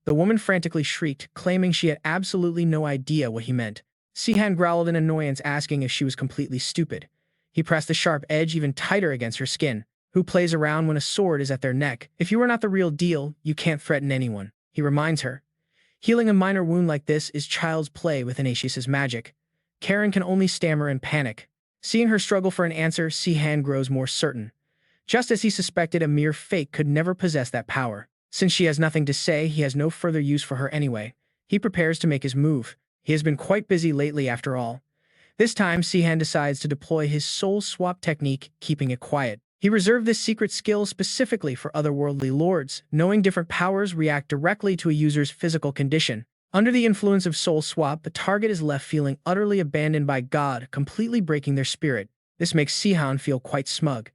The woman frantically shrieked, claiming she had absolutely no idea what he meant. Sihan growled in annoyance, asking if she was completely stupid. He pressed the sharp edge even tighter against her skin. Who plays around when a sword is at their neck? If you are not the real deal, you can't threaten anyone, he reminds her. Healing a minor wound like this is child's play with Inacius's magic. Karen can only stammer and panic. Seeing her struggle for an answer, Sihan grows more certain. Just as he suspected, a mere fake could never possess that power. Since she has nothing to say, he has no further use for her anyway. He prepares to make his move. He has been quite busy lately after all. This time, Sihan decides to deploy his soul swap technique, keeping it quiet. He reserved this secret skill specifically for otherworldly lords, knowing different powers react directly to a user's physical condition. Under the influence of soul swap, the target is left feeling utterly abandoned by God, completely breaking their spirit. This makes Sihan feel quite smug.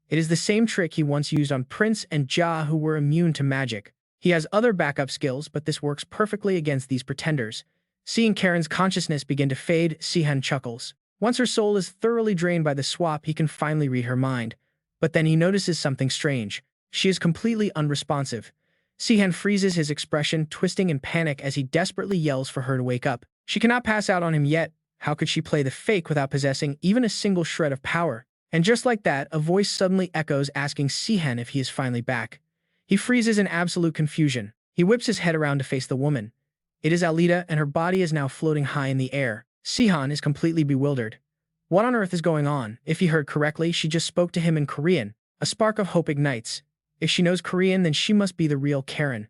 It is the same trick he once used on Prince and Ja, who were immune to magic. He has other backup skills, but this works perfectly against these pretenders. Seeing Karen's consciousness begin to fade, Sihan chuckles. Once her soul is thoroughly drained by the swap, he can finally read her mind. But then he notices something strange. She is completely unresponsive. Sihan freezes, his expression twisting in panic as he desperately yells for her to wake up. She cannot pass out on him yet. How could she play the fake without possessing even a single shred of power? And just like that, a voice suddenly echoes, asking Sihan if he is finally back. He freezes in absolute confusion. He whips his head around to face the woman. It is Alita, and her body is now floating high in the air. Sihan is completely bewildered. What on earth is going on? If he heard correctly, she just spoke to him in Korean. A spark of hope ignites. If she knows Korean, then she must be the real Karen.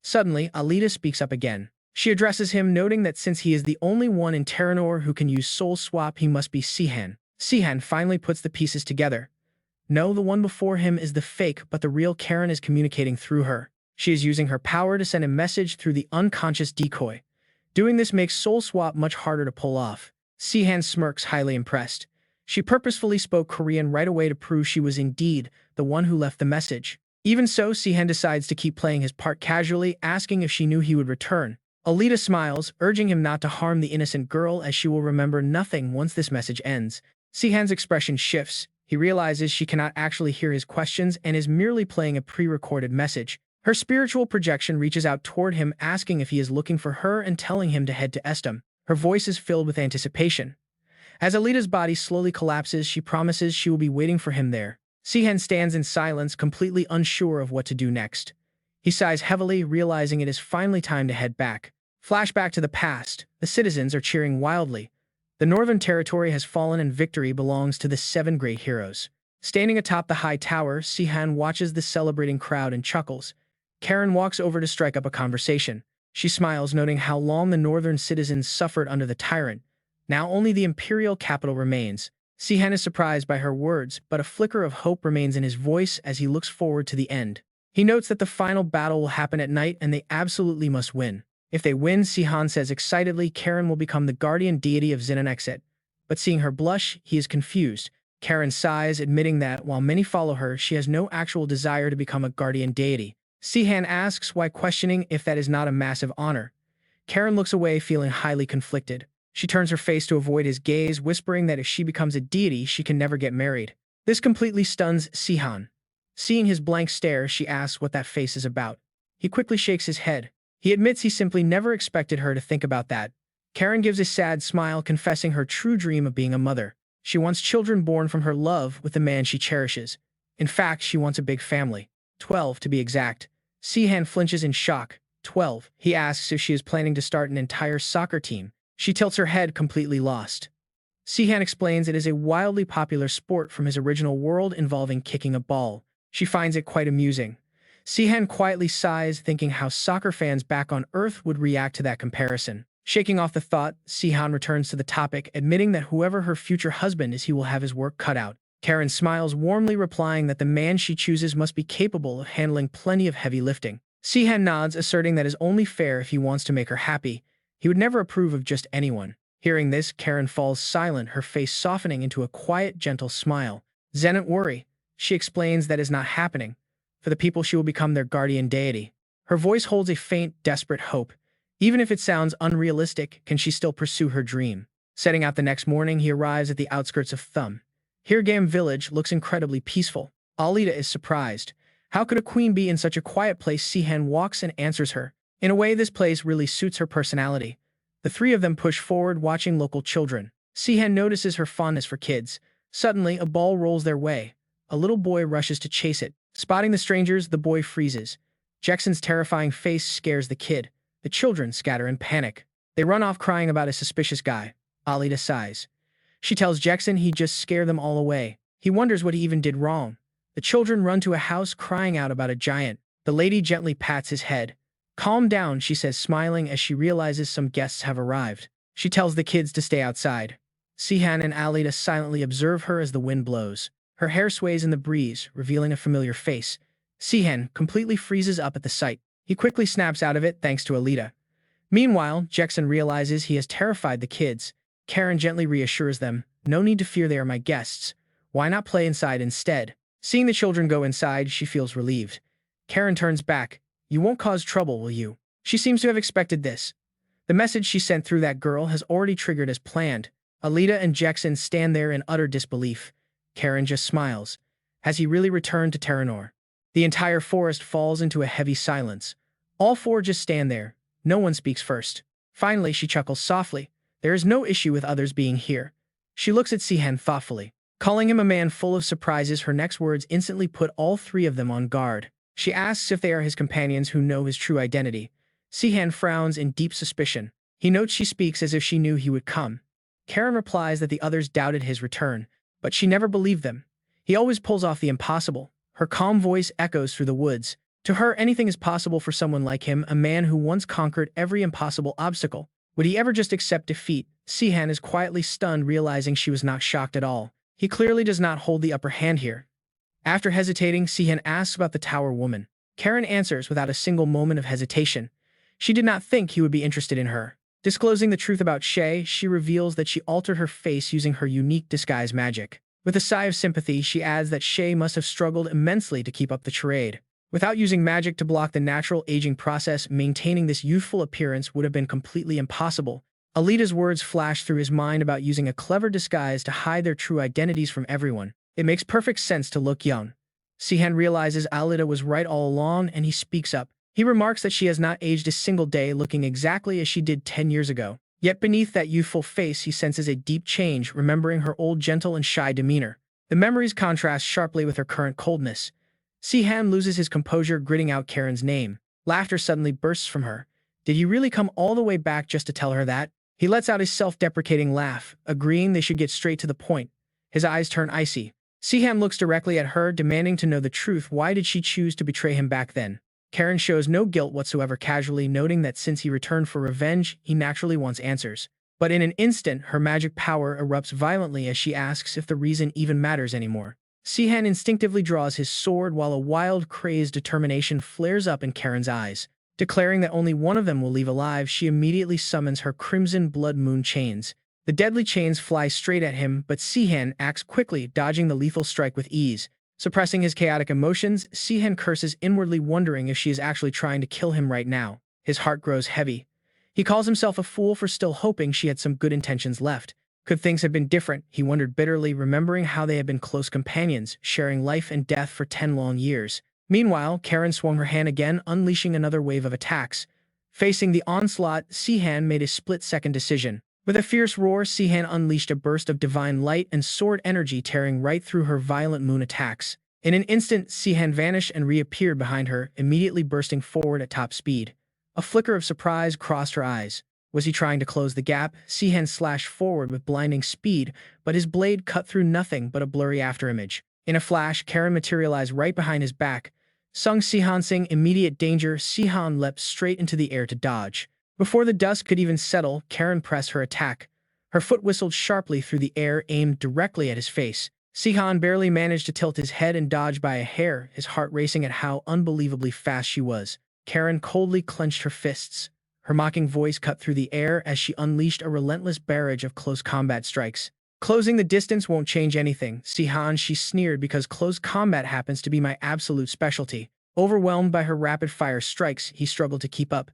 Suddenly, Alita speaks up again. She addresses him, noting that since he is the only one in Teranor who can use soul swap, he must be Sihan. Sihan finally puts the pieces together. No, the one before him is the fake, but the real Karen is communicating through her. She is using her power to send a message through the unconscious decoy. Doing this makes soul swap much harder to pull off. Sihan smirks, highly impressed. She purposefully spoke Korean right away to prove she was indeed the one who left the message. Even so, Sihan decides to keep playing his part casually, asking if she knew he would return. Alita smiles, urging him not to harm the innocent girl, as she will remember nothing once this message ends. Sihan's expression shifts. He realizes she cannot actually hear his questions and is merely playing a pre-recorded message. Her spiritual projection reaches out toward him, asking if he is looking for her and telling him to head to Estum. Her voice is filled with anticipation. As Alita's body slowly collapses, she promises she will be waiting for him there. Sihan stands in silence, completely unsure of what to do next. He sighs heavily, realizing it is finally time to head back. Flashback to the past. The citizens are cheering wildly. The Northern Territory has fallen and victory belongs to the 7 great heroes. Standing atop the high tower, Sihan watches the celebrating crowd and chuckles. Karen walks over to strike up a conversation. She smiles, noting how long the northern citizens suffered under the tyrant. Now only the imperial capital remains. Sihan is surprised by her words, but a flicker of hope remains in his voice as he looks forward to the end. He notes that the final battle will happen at night and they absolutely must win. If they win, Sihan says excitedly, Karen will become the guardian deity of Xenonexit. But seeing her blush, he is confused. Karen sighs, admitting that, while many follow her, she has no actual desire to become a guardian deity. Sihan asks why, questioning if that is not a massive honor. Karen looks away, feeling highly conflicted. She turns her face to avoid his gaze, whispering that if she becomes a deity, she can never get married. This completely stuns Sihan. Seeing his blank stare, she asks what that face is about. He quickly shakes his head. He admits he simply never expected her to think about that. Karen gives a sad smile, confessing her true dream of being a mother. She wants children born from her love with the man she cherishes. In fact, she wants a big family. 12, to be exact. Sihan flinches in shock. 12. He asks if she is planning to start an entire soccer team. She tilts her head, completely lost. Sihan explains it is a wildly popular sport from his original world involving kicking a ball. She finds it quite amusing. Sihan quietly sighs, thinking how soccer fans back on Earth would react to that comparison. Shaking off the thought, Sihan returns to the topic, admitting that whoever her future husband is, he will have his work cut out. Karen smiles warmly, replying that the man she chooses must be capable of handling plenty of heavy lifting. Sihan nods, asserting that is only fair if he wants to make her happy. He would never approve of just anyone. Hearing this, Karen falls silent, her face softening into a quiet, gentle smile. Zen't worry. She explains that is not happening. For the people, she will become their guardian deity. Her voice holds a faint, desperate hope. Even if it sounds unrealistic, can she still pursue her dream? Setting out the next morning, he arrives at the outskirts of Thumb. Hirgam village looks incredibly peaceful. Alita is surprised. How could a queen be in such a quiet place? Sihan walks and answers her. In a way, this place really suits her personality. The three of them push forward, watching local children. Sihan notices her fondness for kids. Suddenly, a ball rolls their way. A little boy rushes to chase it. Spotting the strangers, the boy freezes. Jackson's terrifying face scares the kid. The children scatter in panic. They run off crying about a suspicious guy. Alita sighs. She tells Jackson he'd just scare them all away. He wonders what he even did wrong. The children run to a house crying out about a giant. The lady gently pats his head. Calm down, she says, smiling as she realizes some guests have arrived. She tells the kids to stay outside. Sihan and Alita silently observe her as the wind blows. Her hair sways in the breeze, revealing a familiar face. Sihan completely freezes up at the sight. He quickly snaps out of it thanks to Alita. Meanwhile, Jackson realizes he has terrified the kids. Karen gently reassures them, "No need to fear, they are my guests. Why not play inside instead?" Seeing the children go inside, she feels relieved. Karen turns back. "You won't cause trouble, will you?" She seems to have expected this. The message she sent through that girl has already triggered as planned. Alita and Jackson stand there in utter disbelief. Karen just smiles. Has he really returned to Teranor? The entire forest falls into a heavy silence. All four just stand there. No one speaks first. Finally, she chuckles softly. There is no issue with others being here. She looks at Sihan thoughtfully. Calling him a man full of surprises, her next words instantly put all three of them on guard. She asks if they are his companions who know his true identity. Sihan frowns in deep suspicion. He notes she speaks as if she knew he would come. Karen replies that the others doubted his return, but she never believed them. He always pulls off the impossible. Her calm voice echoes through the woods. To her, anything is possible for someone like him, a man who once conquered every impossible obstacle. Would he ever just accept defeat? Sihan is quietly stunned, realizing she was not shocked at all. He clearly does not hold the upper hand here. After hesitating, Sihan asks about the Tower Woman. Karen answers without a single moment of hesitation. She did not think he would be interested in her. Disclosing the truth about Shay, she reveals that she altered her face using her unique disguise magic. With a sigh of sympathy, she adds that Shay must have struggled immensely to keep up the charade. Without using magic to block the natural aging process, maintaining this youthful appearance would have been completely impossible. Alita's words flash through his mind about using a clever disguise to hide their true identities from everyone. It makes perfect sense to look young. Sihan realizes Alita was right all along, and he speaks up. He remarks that she has not aged a single day, looking exactly as she did 10 years ago. Yet beneath that youthful face, he senses a deep change, remembering her old gentle and shy demeanor. The memories contrast sharply with her current coldness. Sihan loses his composure, gritting out Karen's name. Laughter suddenly bursts from her. Did he really come all the way back just to tell her that? He lets out his self-deprecating laugh, agreeing they should get straight to the point. His eyes turn icy. Sihan looks directly at her, demanding to know the truth. Why did she choose to betray him back then? Karen shows no guilt whatsoever, casually noting that since he returned for revenge, he naturally wants answers. But in an instant, her magic power erupts violently as she asks if the reason even matters anymore. Sihan instinctively draws his sword while a wild, crazed determination flares up in Karen's eyes. Declaring that only one of them will leave alive, she immediately summons her crimson blood moon chains. The deadly chains fly straight at him, but Sihan acts quickly, dodging the lethal strike with ease. Suppressing his chaotic emotions, Sihan curses inwardly, wondering if she is actually trying to kill him right now. His heart grows heavy. He calls himself a fool for still hoping she had some good intentions left. Could things have been different? He wondered bitterly, remembering how they had been close companions, sharing life and death for 10 long years. Meanwhile, Karen swung her hand again, unleashing another wave of attacks. Facing the onslaught, Sihan made a split-second decision. With a fierce roar, Sihan unleashed a burst of divine light and sword energy, tearing right through her violent moon attacks. In an instant, Sihan vanished and reappeared behind her, immediately bursting forward at top speed. A flicker of surprise crossed her eyes. Was he trying to close the gap? Sihan slashed forward with blinding speed, but his blade cut through nothing but a blurry afterimage. In a flash, Karen materialized right behind his back. Sensing immediate danger, Sihan leapt straight into the air to dodge. Before the dust could even settle, Karen pressed her attack. Her foot whistled sharply through the air, aimed directly at his face. Sihan barely managed to tilt his head and dodge by a hair, his heart racing at how unbelievably fast she was. Karen coldly clenched her fists. Her mocking voice cut through the air as she unleashed a relentless barrage of close combat strikes. Closing the distance won't change anything, Sihan, she sneered, because close combat happens to be my absolute specialty. Overwhelmed by her rapid-fire strikes, he struggled to keep up.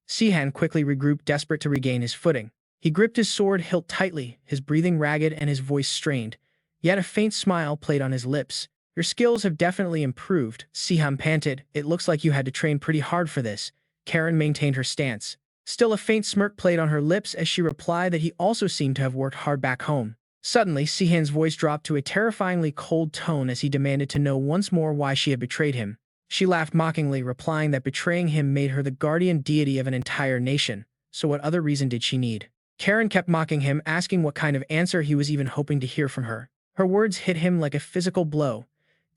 Sihan quickly regrouped, desperate to regain his footing. He gripped his sword hilt tightly, his breathing ragged and his voice strained. Yet a faint smile played on his lips. Your skills have definitely improved, Sihan panted. It looks like you had to train pretty hard for this. Karen maintained her stance. Still, a faint smirk played on her lips as she replied that he also seemed to have worked hard back home. Suddenly, Sihan's voice dropped to a terrifyingly cold tone as he demanded to know once more why she had betrayed him. She laughed mockingly, replying that betraying him made her the guardian deity of an entire nation. So what other reason did she need? Karen kept mocking him, asking what kind of answer he was even hoping to hear from her. Her words hit him like a physical blow.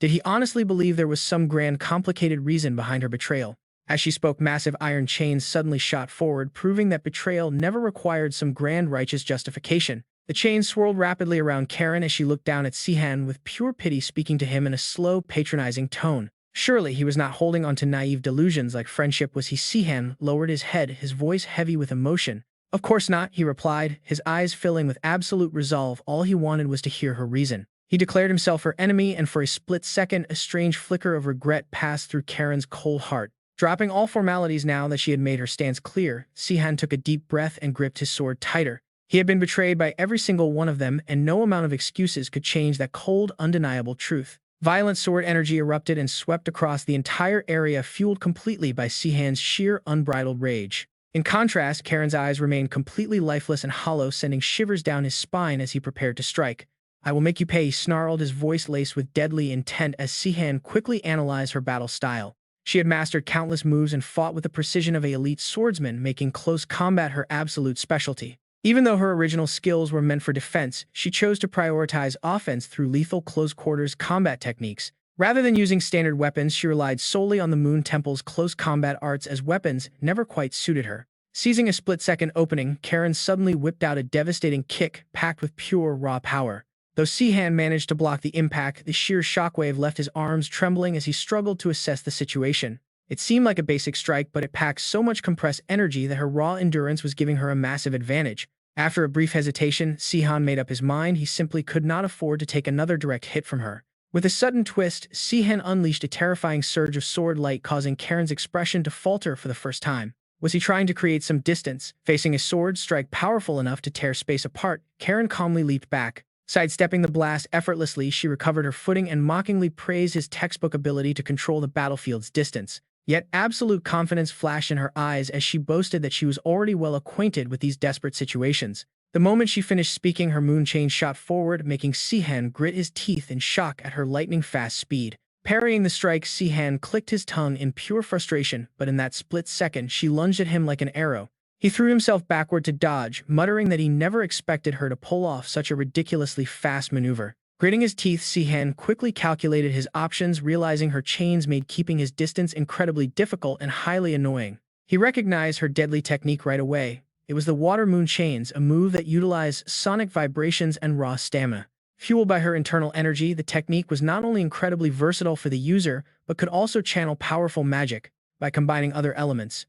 Did he honestly believe there was some grand, complicated reason behind her betrayal? As she spoke, massive iron chains suddenly shot forward, proving that betrayal never required some grand righteous justification. The chains swirled rapidly around Karen as she looked down at Sihan with pure pity, speaking to him in a slow, patronizing tone. Surely he was not holding on to naive delusions like friendship, was he? Sihan lowered his head, his voice heavy with emotion. Of course not, he replied, his eyes filling with absolute resolve. All he wanted was to hear her reason. He declared himself her enemy, and for a split second, a strange flicker of regret passed through Karen's cold heart. Dropping all formalities now that she had made her stance clear, Sihan took a deep breath and gripped his sword tighter. He had been betrayed by every single one of them, and no amount of excuses could change that cold, undeniable truth. Violent sword energy erupted and swept across the entire area, fueled completely by Sihan's sheer, unbridled rage. In contrast, Karen's eyes remained completely lifeless and hollow, sending shivers down his spine as he prepared to strike. I will make you pay, he snarled, his voice laced with deadly intent as Sihan quickly analyzed her battle style. She had mastered countless moves and fought with the precision of an elite swordsman, making close combat her absolute specialty. Even though her original skills were meant for defense, she chose to prioritize offense through lethal close-quarters combat techniques. Rather than using standard weapons, she relied solely on the Moon Temple's close combat arts, as weapons never quite suited her. Seizing a split-second opening, Karen suddenly whipped out a devastating kick packed with pure, raw power. Though Sihan managed to block the impact, the sheer shockwave left his arms trembling as he struggled to assess the situation. It seemed like a basic strike, but it packed so much compressed energy that her raw endurance was giving her a massive advantage. After a brief hesitation, Sihan made up his mind. He simply could not afford to take another direct hit from her. With a sudden twist, Sihan unleashed a terrifying surge of sword light, causing Karen's expression to falter for the first time. Was he trying to create some distance? Facing a sword strike powerful enough to tear space apart, Karen calmly leaped back. Sidestepping the blast effortlessly, she recovered her footing and mockingly praised his textbook ability to control the battlefield's distance. Yet absolute confidence flashed in her eyes as she boasted that she was already well acquainted with these desperate situations. The moment she finished speaking, her moon chain shot forward, making Sihan grit his teeth in shock at her lightning-fast speed. Parrying the strike, Sihan clicked his tongue in pure frustration, but in that split second, she lunged at him like an arrow. He threw himself backward to dodge, muttering that he never expected her to pull off such a ridiculously fast maneuver. Gritting his teeth, Sihan quickly calculated his options, realizing her chains made keeping his distance incredibly difficult and highly annoying. He recognized her deadly technique right away. It was the Water Moon Chains, a move that utilized sonic vibrations and raw stamina. Fueled by her internal energy, the technique was not only incredibly versatile for the user, but could also channel powerful magic by combining other elements.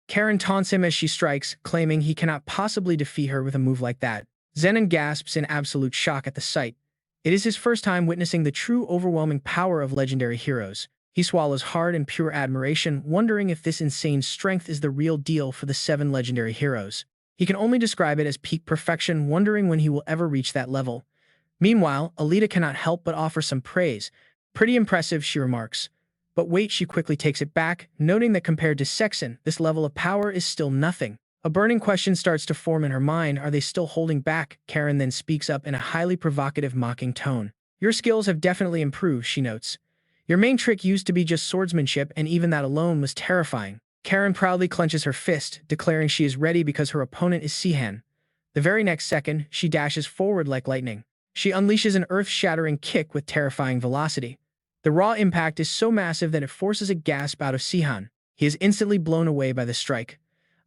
Karen taunts him as she strikes, claiming he cannot possibly defeat her with a move like that. Zenon gasps in absolute shock at the sight. It is his first time witnessing the true overwhelming power of legendary heroes. He swallows hard in pure admiration, wondering if this insane strength is the real deal for the 7 legendary heroes. He can only describe it as peak perfection, wondering when he will ever reach that level. Meanwhile, Alita cannot help but offer some praise. Pretty impressive, she remarks. But wait, she quickly takes it back, noting that compared to Sexton, this level of power is still nothing. A burning question starts to form in her mind. Are they still holding back? Karen then speaks up in a highly provocative, mocking tone. Your skills have definitely improved, she notes. Your main trick used to be just swordsmanship, and even that alone was terrifying. Karen proudly clenches her fist, declaring she is ready because her opponent is Sihan. The very next second, she dashes forward like lightning. She unleashes an earth-shattering kick with terrifying velocity. The raw impact is so massive that it forces a gasp out of Sihan. He is instantly blown away by the strike.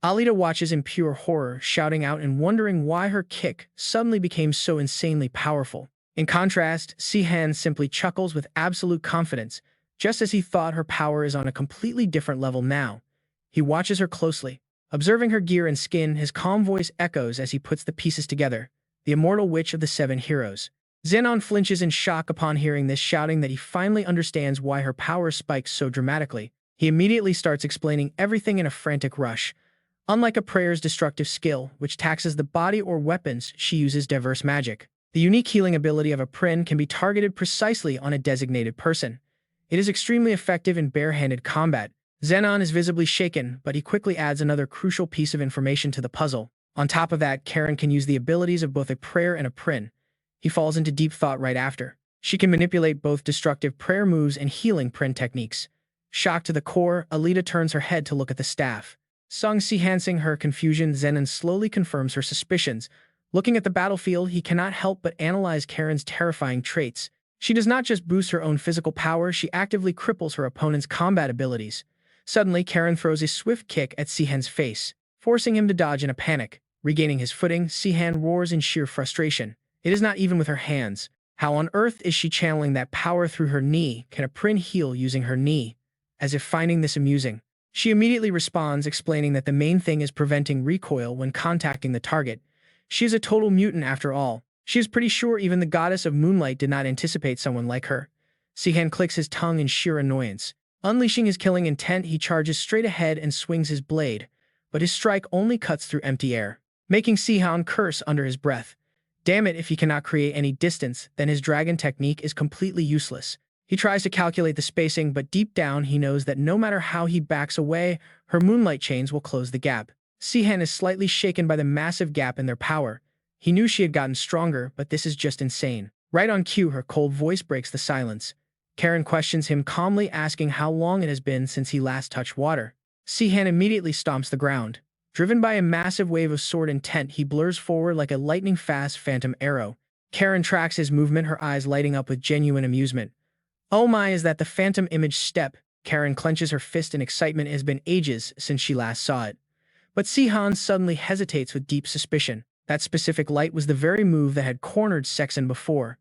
Alita watches in pure horror, shouting out and wondering why her kick suddenly became so insanely powerful. In contrast, Sihan simply chuckles with absolute confidence, just as he thought her power is on a completely different level now. He watches her closely. Observing her gear and skin, his calm voice echoes as he puts the pieces together. The immortal witch of the 7 heroes. Zenon flinches in shock upon hearing this, shouting that he finally understands why her power spikes so dramatically. He immediately starts explaining everything in a frantic rush. Unlike a prayer's destructive skill, which taxes the body or weapons, she uses diverse magic. The unique healing ability of a Prin can be targeted precisely on a designated person. It is extremely effective in bare-handed combat. Zenon is visibly shaken, but he quickly adds another crucial piece of information to the puzzle. On top of that, Karen can use the abilities of both a prayer and a Prin. He falls into deep thought right after. She can manipulate both destructive prayer moves and healing Prin techniques. Shocked to the core, Alita turns her head to look at the staff. Sung seeing her confusion, Zenon slowly confirms her suspicions. Looking at the battlefield, he cannot help but analyze Karen's terrifying traits. She does not just boost her own physical power, she actively cripples her opponent's combat abilities. Suddenly, Karen throws a swift kick at Sihan's face, forcing him to dodge in a panic. Regaining his footing, Sihan roars in sheer frustration. It is not even with her hands. How on earth is she channeling that power through her knee? Can a Prin heal using her knee? As if finding this amusing, she immediately responds, explaining that the main thing is preventing recoil when contacting the target. She is a total mutant after all. She is pretty sure even the goddess of moonlight did not anticipate someone like her. Sihan clicks his tongue in sheer annoyance. Unleashing his killing intent, he charges straight ahead and swings his blade, but his strike only cuts through empty air, making Sihan curse under his breath. Damn it, if he cannot create any distance, then his dragon technique is completely useless. He tries to calculate the spacing, but deep down he knows that no matter how he backs away, her moonlight chains will close the gap. Sihan is slightly shaken by the massive gap in their power. He knew she had gotten stronger, but this is just insane. Right on cue, her cold voice breaks the silence. Karen questions him calmly, asking how long it has been since he last touched water. Sihan immediately stomps the ground. Driven by a massive wave of sword intent, he blurs forward like a lightning-fast phantom arrow. Karen tracks his movement, her eyes lighting up with genuine amusement. Oh my, is that the phantom image step? Karen clenches her fist in excitement. It has been ages since she last saw it. But Sihan suddenly hesitates with deep suspicion. That specific light was the very move that had cornered Sexton before.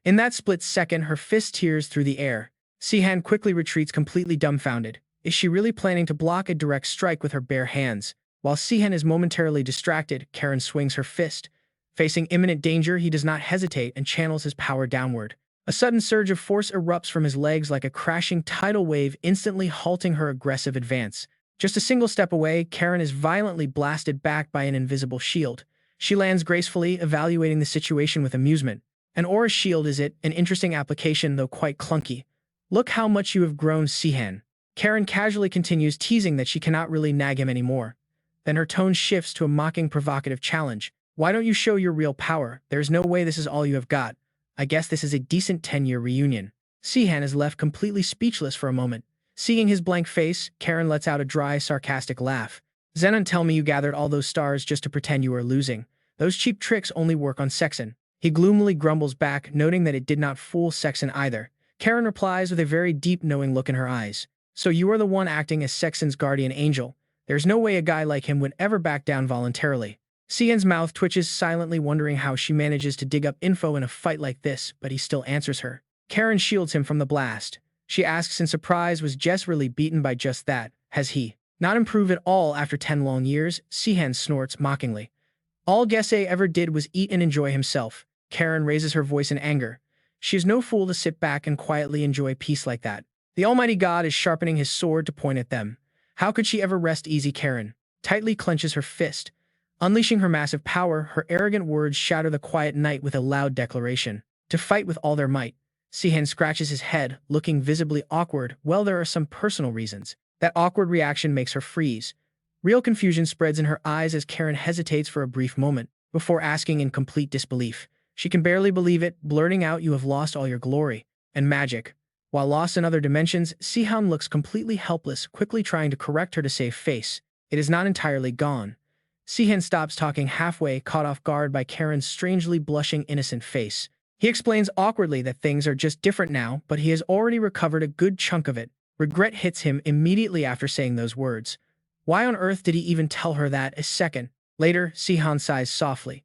In that split second, her fist tears through the air. Sihan quickly retreats, completely dumbfounded. Is she really planning to block a direct strike with her bare hands? While Sihan is momentarily distracted, Karen swings her fist. Facing imminent danger, he does not hesitate and channels his power downward. A sudden surge of force erupts from his legs like a crashing tidal wave, instantly halting her aggressive advance. Just a single step away, Karen is violently blasted back by an invisible shield. She lands gracefully, evaluating the situation with amusement. An aura shield, is it? An interesting application, though quite clunky. Look how much you have grown, Sihan. Karen casually continues, teasing that she cannot really nag him anymore. Then her tone shifts to a mocking, provocative challenge. Why don't you show your real power? There's no way this is all you have got. I guess this is a decent 10-year reunion. Sihan is left completely speechless for a moment. Seeing his blank face, Karen lets out a dry, sarcastic laugh. Zenon, tell me you gathered all those stars just to pretend you were losing. Those cheap tricks only work on Sexton. He gloomily grumbles back, noting that it did not fool Sexton either. Karen replies with a very deep, knowing look in her eyes. So you are the one acting as Sexton's guardian angel. There's no way a guy like him would ever back down voluntarily. Sihan's mouth twitches, silently wondering how she manages to dig up info in a fight like this, but he still answers her. Karen shields him from the blast. She asks in surprise, was Jess really beaten by just that? Has he not improved at all after 10 long years? Sihan snorts mockingly. All Gesse ever did was eat and enjoy himself. Karen raises her voice in anger. She is no fool to sit back and quietly enjoy peace like that. The almighty god is sharpening his sword to point at them. How could she ever rest easy? Karen tightly clenches her fist. Unleashing her massive power, her arrogant words shatter the quiet night with a loud declaration. To fight with all their might. Sihan scratches his head, looking visibly awkward. Well, there are some personal reasons. That awkward reaction makes her freeze. Real confusion spreads in her eyes as Karen hesitates for a brief moment, before asking in complete disbelief. She can barely believe it, blurting out, you have lost all your glory and magic. While lost in other dimensions, Sihan looks completely helpless, quickly trying to correct her to save face. It is not entirely gone. Sihan stops talking halfway, caught off guard by Karen's strangely blushing, innocent face. He explains awkwardly that things are just different now, but he has already recovered a good chunk of it. Regret hits him immediately after saying those words. Why on earth did he even tell her that? A second later, Sihan sighs softly.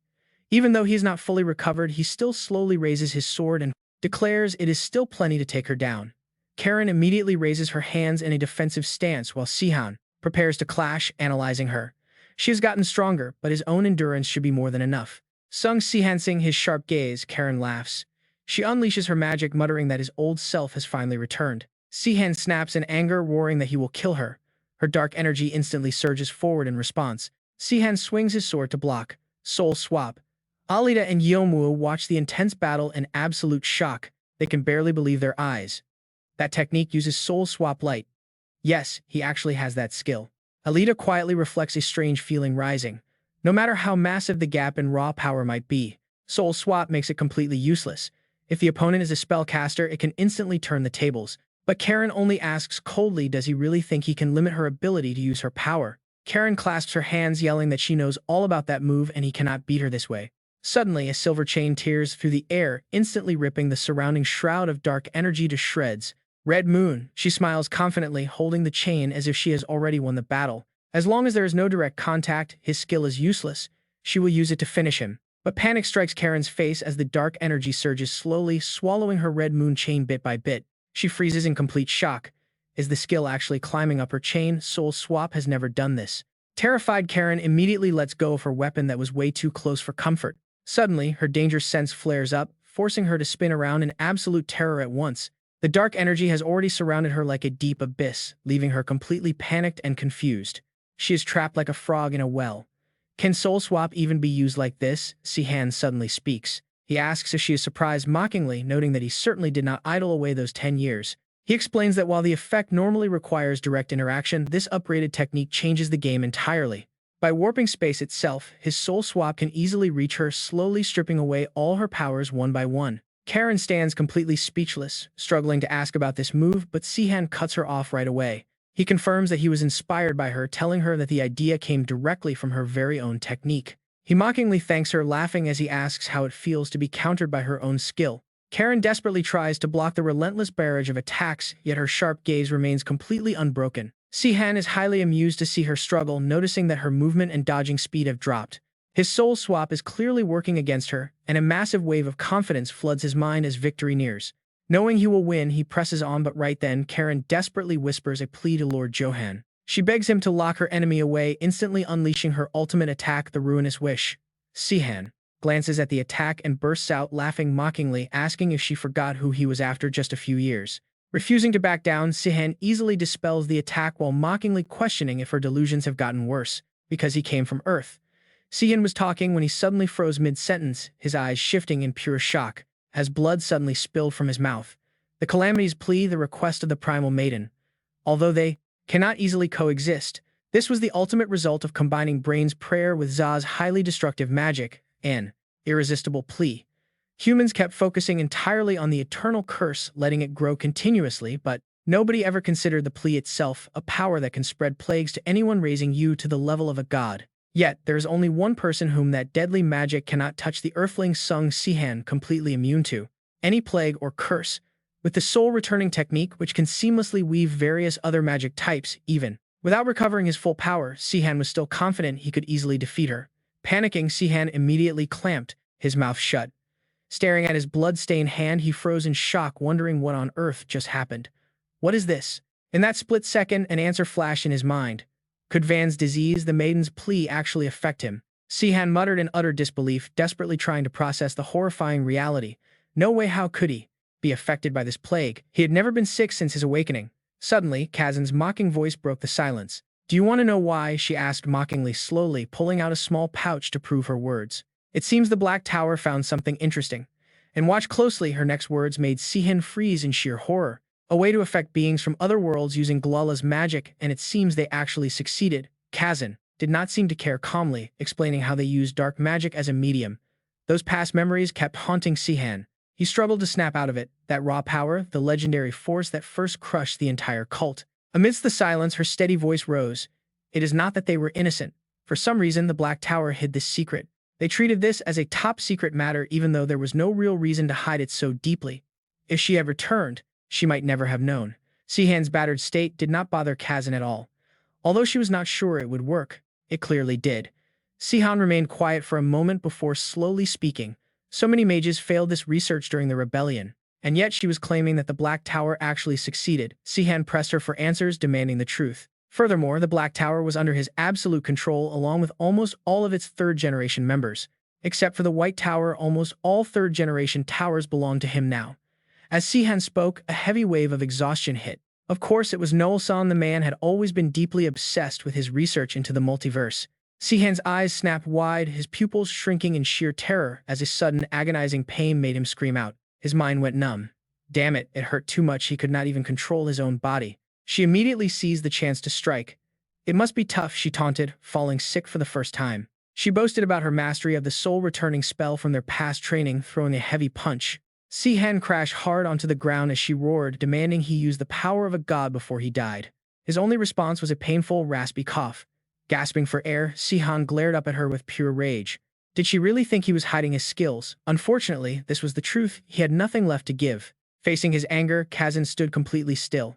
Even though he is not fully recovered, he still slowly raises his sword and declares it is still plenty to take her down. Karen immediately raises her hands in a defensive stance while Sihan prepares to clash, analyzing her. She has gotten stronger, but his own endurance should be more than enough. Sung Sihansing his sharp gaze, Karen laughs. She unleashes her magic, muttering that his old self has finally returned. Sihan snaps in anger, roaring that he will kill her. Her dark energy instantly surges forward in response. Sihan swings his sword to block. Soul swap. Alita and Yomuo watch the intense battle in absolute shock. They can barely believe their eyes. That technique uses soul swap light. Yes, he actually has that skill. Alita quietly reflects a strange feeling rising. No matter how massive the gap in raw power might be, soul swap makes it completely useless. If the opponent is a spellcaster, it can instantly turn the tables. But Karen only asks coldly, does he really think he can limit her ability to use her power? Karen clasps her hands, yelling that she knows all about that move and he cannot beat her this way. Suddenly, a silver chain tears through the air, instantly ripping the surrounding shroud of dark energy to shreds. Red Moon, she smiles confidently, holding the chain as if she has already won the battle. As long as there is no direct contact, his skill is useless. She will use it to finish him. But panic strikes Karen's face as the dark energy surges slowly, swallowing her Red Moon chain bit by bit. She freezes in complete shock. Is the skill actually climbing up her chain? Soul Swap has never done this. Terrified, Karen immediately lets go of her weapon that was way too close for comfort. Suddenly, her danger sense flares up, forcing her to spin around in absolute terror at once. The dark energy has already surrounded her like a deep abyss, leaving her completely panicked and confused. She is trapped like a frog in a well. Can Soul Swap even be used like this? Sihan suddenly speaks. He asks if she is surprised mockingly, noting that he certainly did not idle away those 10 years. He explains that while the effect normally requires direct interaction, this upgraded technique changes the game entirely. By warping space itself, his soul swap can easily reach her, slowly stripping away all her powers one by one. Karen stands completely speechless, struggling to ask about this move, but Sihan cuts her off right away. He confirms that he was inspired by her, telling her that the idea came directly from her very own technique. He mockingly thanks her, laughing as he asks how it feels to be countered by her own skill. Karen desperately tries to block the relentless barrage of attacks, yet her sharp gaze remains completely unbroken. Sihan is highly amused to see her struggle, noticing that her movement and dodging speed have dropped. His soul swap is clearly working against her, and a massive wave of confidence floods his mind as victory nears. Knowing he will win, he presses on, but right then, Karen desperately whispers a plea to Lord Johan. She begs him to lock her enemy away, instantly unleashing her ultimate attack, the Ruinous Wish. Sihan glances at the attack and bursts out laughing mockingly, asking if she forgot who he was after just a few years. Refusing to back down, Sihan easily dispels the attack while mockingly questioning if her delusions have gotten worse, because he came from Earth. Sihan was talking when he suddenly froze mid-sentence, his eyes shifting in pure shock, as blood suddenly spilled from his mouth. The Calamity's plea, the request of the Primal Maiden. Although they cannot easily coexist, this was the ultimate result of combining Brain's prayer with Za's highly destructive magic, an irresistible plea. Humans kept focusing entirely on the eternal curse, letting it grow continuously, but nobody ever considered the plea itself, a power that can spread plagues to anyone, raising you to the level of a god. Yet, there is only one person whom that deadly magic cannot touch, the Earthling Sung Sihan, completely immune to any plague or curse, with the soul returning technique which can seamlessly weave various other magic types. Even without recovering his full power, Sihan was still confident he could easily defeat her. Panicking, Sihan immediately clamped his mouth shut. Staring at his blood-stained hand, he froze in shock, wondering what on earth just happened. What is this? In that split second, an answer flashed in his mind. Could Van's disease, the maiden's plea, actually affect him? Sihan muttered in utter disbelief, desperately trying to process the horrifying reality. No way, how could he be affected by this plague? He had never been sick since his awakening. Suddenly, Kazan's mocking voice broke the silence. Do you want to know why? She asked mockingly, slowly pulling out a small pouch to prove her words. It seems the Black Tower found something interesting. And watch closely, her next words made Sihan freeze in sheer horror. A way to affect beings from other worlds using Glula's magic, and it seems they actually succeeded. Kazan did not seem to care, calmly explaining how they used dark magic as a medium. Those past memories kept haunting Sihan. He struggled to snap out of it, that raw power, the legendary force that first crushed the entire cult. Amidst the silence, her steady voice rose. It is not that they were innocent. For some reason, the Black Tower hid this secret. They treated this as a top-secret matter, even though there was no real reason to hide it so deeply. If she had returned, she might never have known. Sihan's battered state did not bother Kazan at all. Although she was not sure it would work, it clearly did. Sihan remained quiet for a moment before slowly speaking. So many mages failed this research during the rebellion, and yet she was claiming that the Black Tower actually succeeded. Sihan pressed her for answers, demanding the truth. Furthermore, the Black Tower was under his absolute control, along with almost all of its third-generation members. Except for the White Tower, almost all third-generation towers belonged to him now. As Sihan spoke, a heavy wave of exhaustion hit. Of course, it was Noel-san. The man had always been deeply obsessed with his research into the multiverse. Sihan's eyes snapped wide, his pupils shrinking in sheer terror as a sudden agonizing pain made him scream out. His mind went numb. Damn it, it hurt too much he could not even control his own body. She immediately seized the chance to strike. It must be tough, she taunted, falling sick for the first time. She boasted about her mastery of the soul-returning spell from their past training, throwing a heavy punch. Sihan crashed hard onto the ground as she roared, demanding he use the power of a god before he died. His only response was a painful, raspy cough. Gasping for air, Sihan glared up at her with pure rage. Did she really think he was hiding his skills? Unfortunately, this was the truth. He had nothing left to give. Facing his anger, Kazan stood completely still.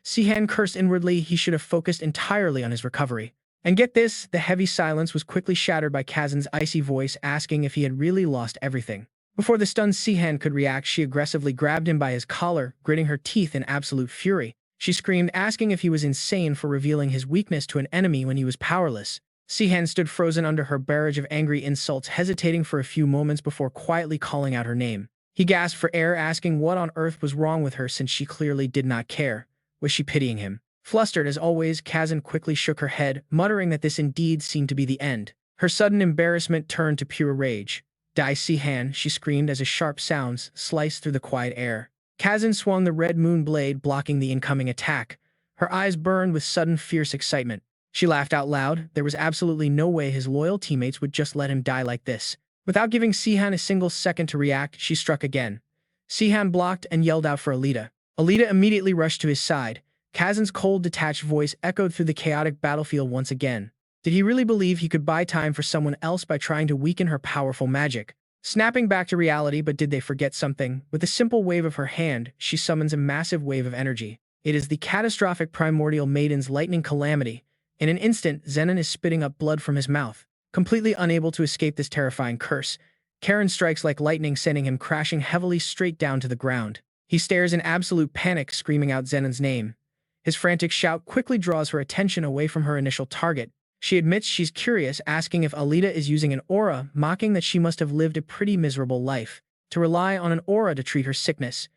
Sihan cursed inwardly. He should have focused entirely on his recovery. And get this, the heavy silence was quickly shattered by Kazan's icy voice asking if he had really lost everything. Before the stunned Sihan could react, she aggressively grabbed him by his collar, gritting her teeth in absolute fury. She screamed, asking if he was insane for revealing his weakness to an enemy when he was powerless. Sihan stood frozen under her barrage of angry insults, hesitating for a few moments before quietly calling out her name. He gasped for air, asking what on earth was wrong with her since she clearly did not care. Was she pitying him? Flustered as always, Kazan quickly shook her head, muttering that this indeed seemed to be the end. Her sudden embarrassment turned to pure rage. Die, Sihan, she screamed as a sharp sound sliced through the quiet air. Kazan swung the red moon blade, blocking the incoming attack. Her eyes burned with sudden fierce excitement. She laughed out loud. There was absolutely no way his loyal teammates would just let him die like this. Without giving Sihan a single second to react, she struck again. Sihan blocked and yelled out for Alita. Alita immediately rushed to his side. Kazan's cold, detached voice echoed through the chaotic battlefield once again. Did he really believe he could buy time for someone else by trying to weaken her powerful magic? Snapping back to reality, but did they forget something? With a simple wave of her hand, she summons a massive wave of energy. It is the catastrophic primordial maiden's lightning calamity. In an instant, Zenon is spitting up blood from his mouth. Completely unable to escape this terrifying curse, Karen strikes like lightning, sending him crashing heavily straight down to the ground. He stares in absolute panic, screaming out Zenon's name. His frantic shout quickly draws her attention away from her initial target. She admits she's curious, asking if Alita is using an aura, mocking that she must have lived a pretty miserable life. To rely on an aura to treat her sickness.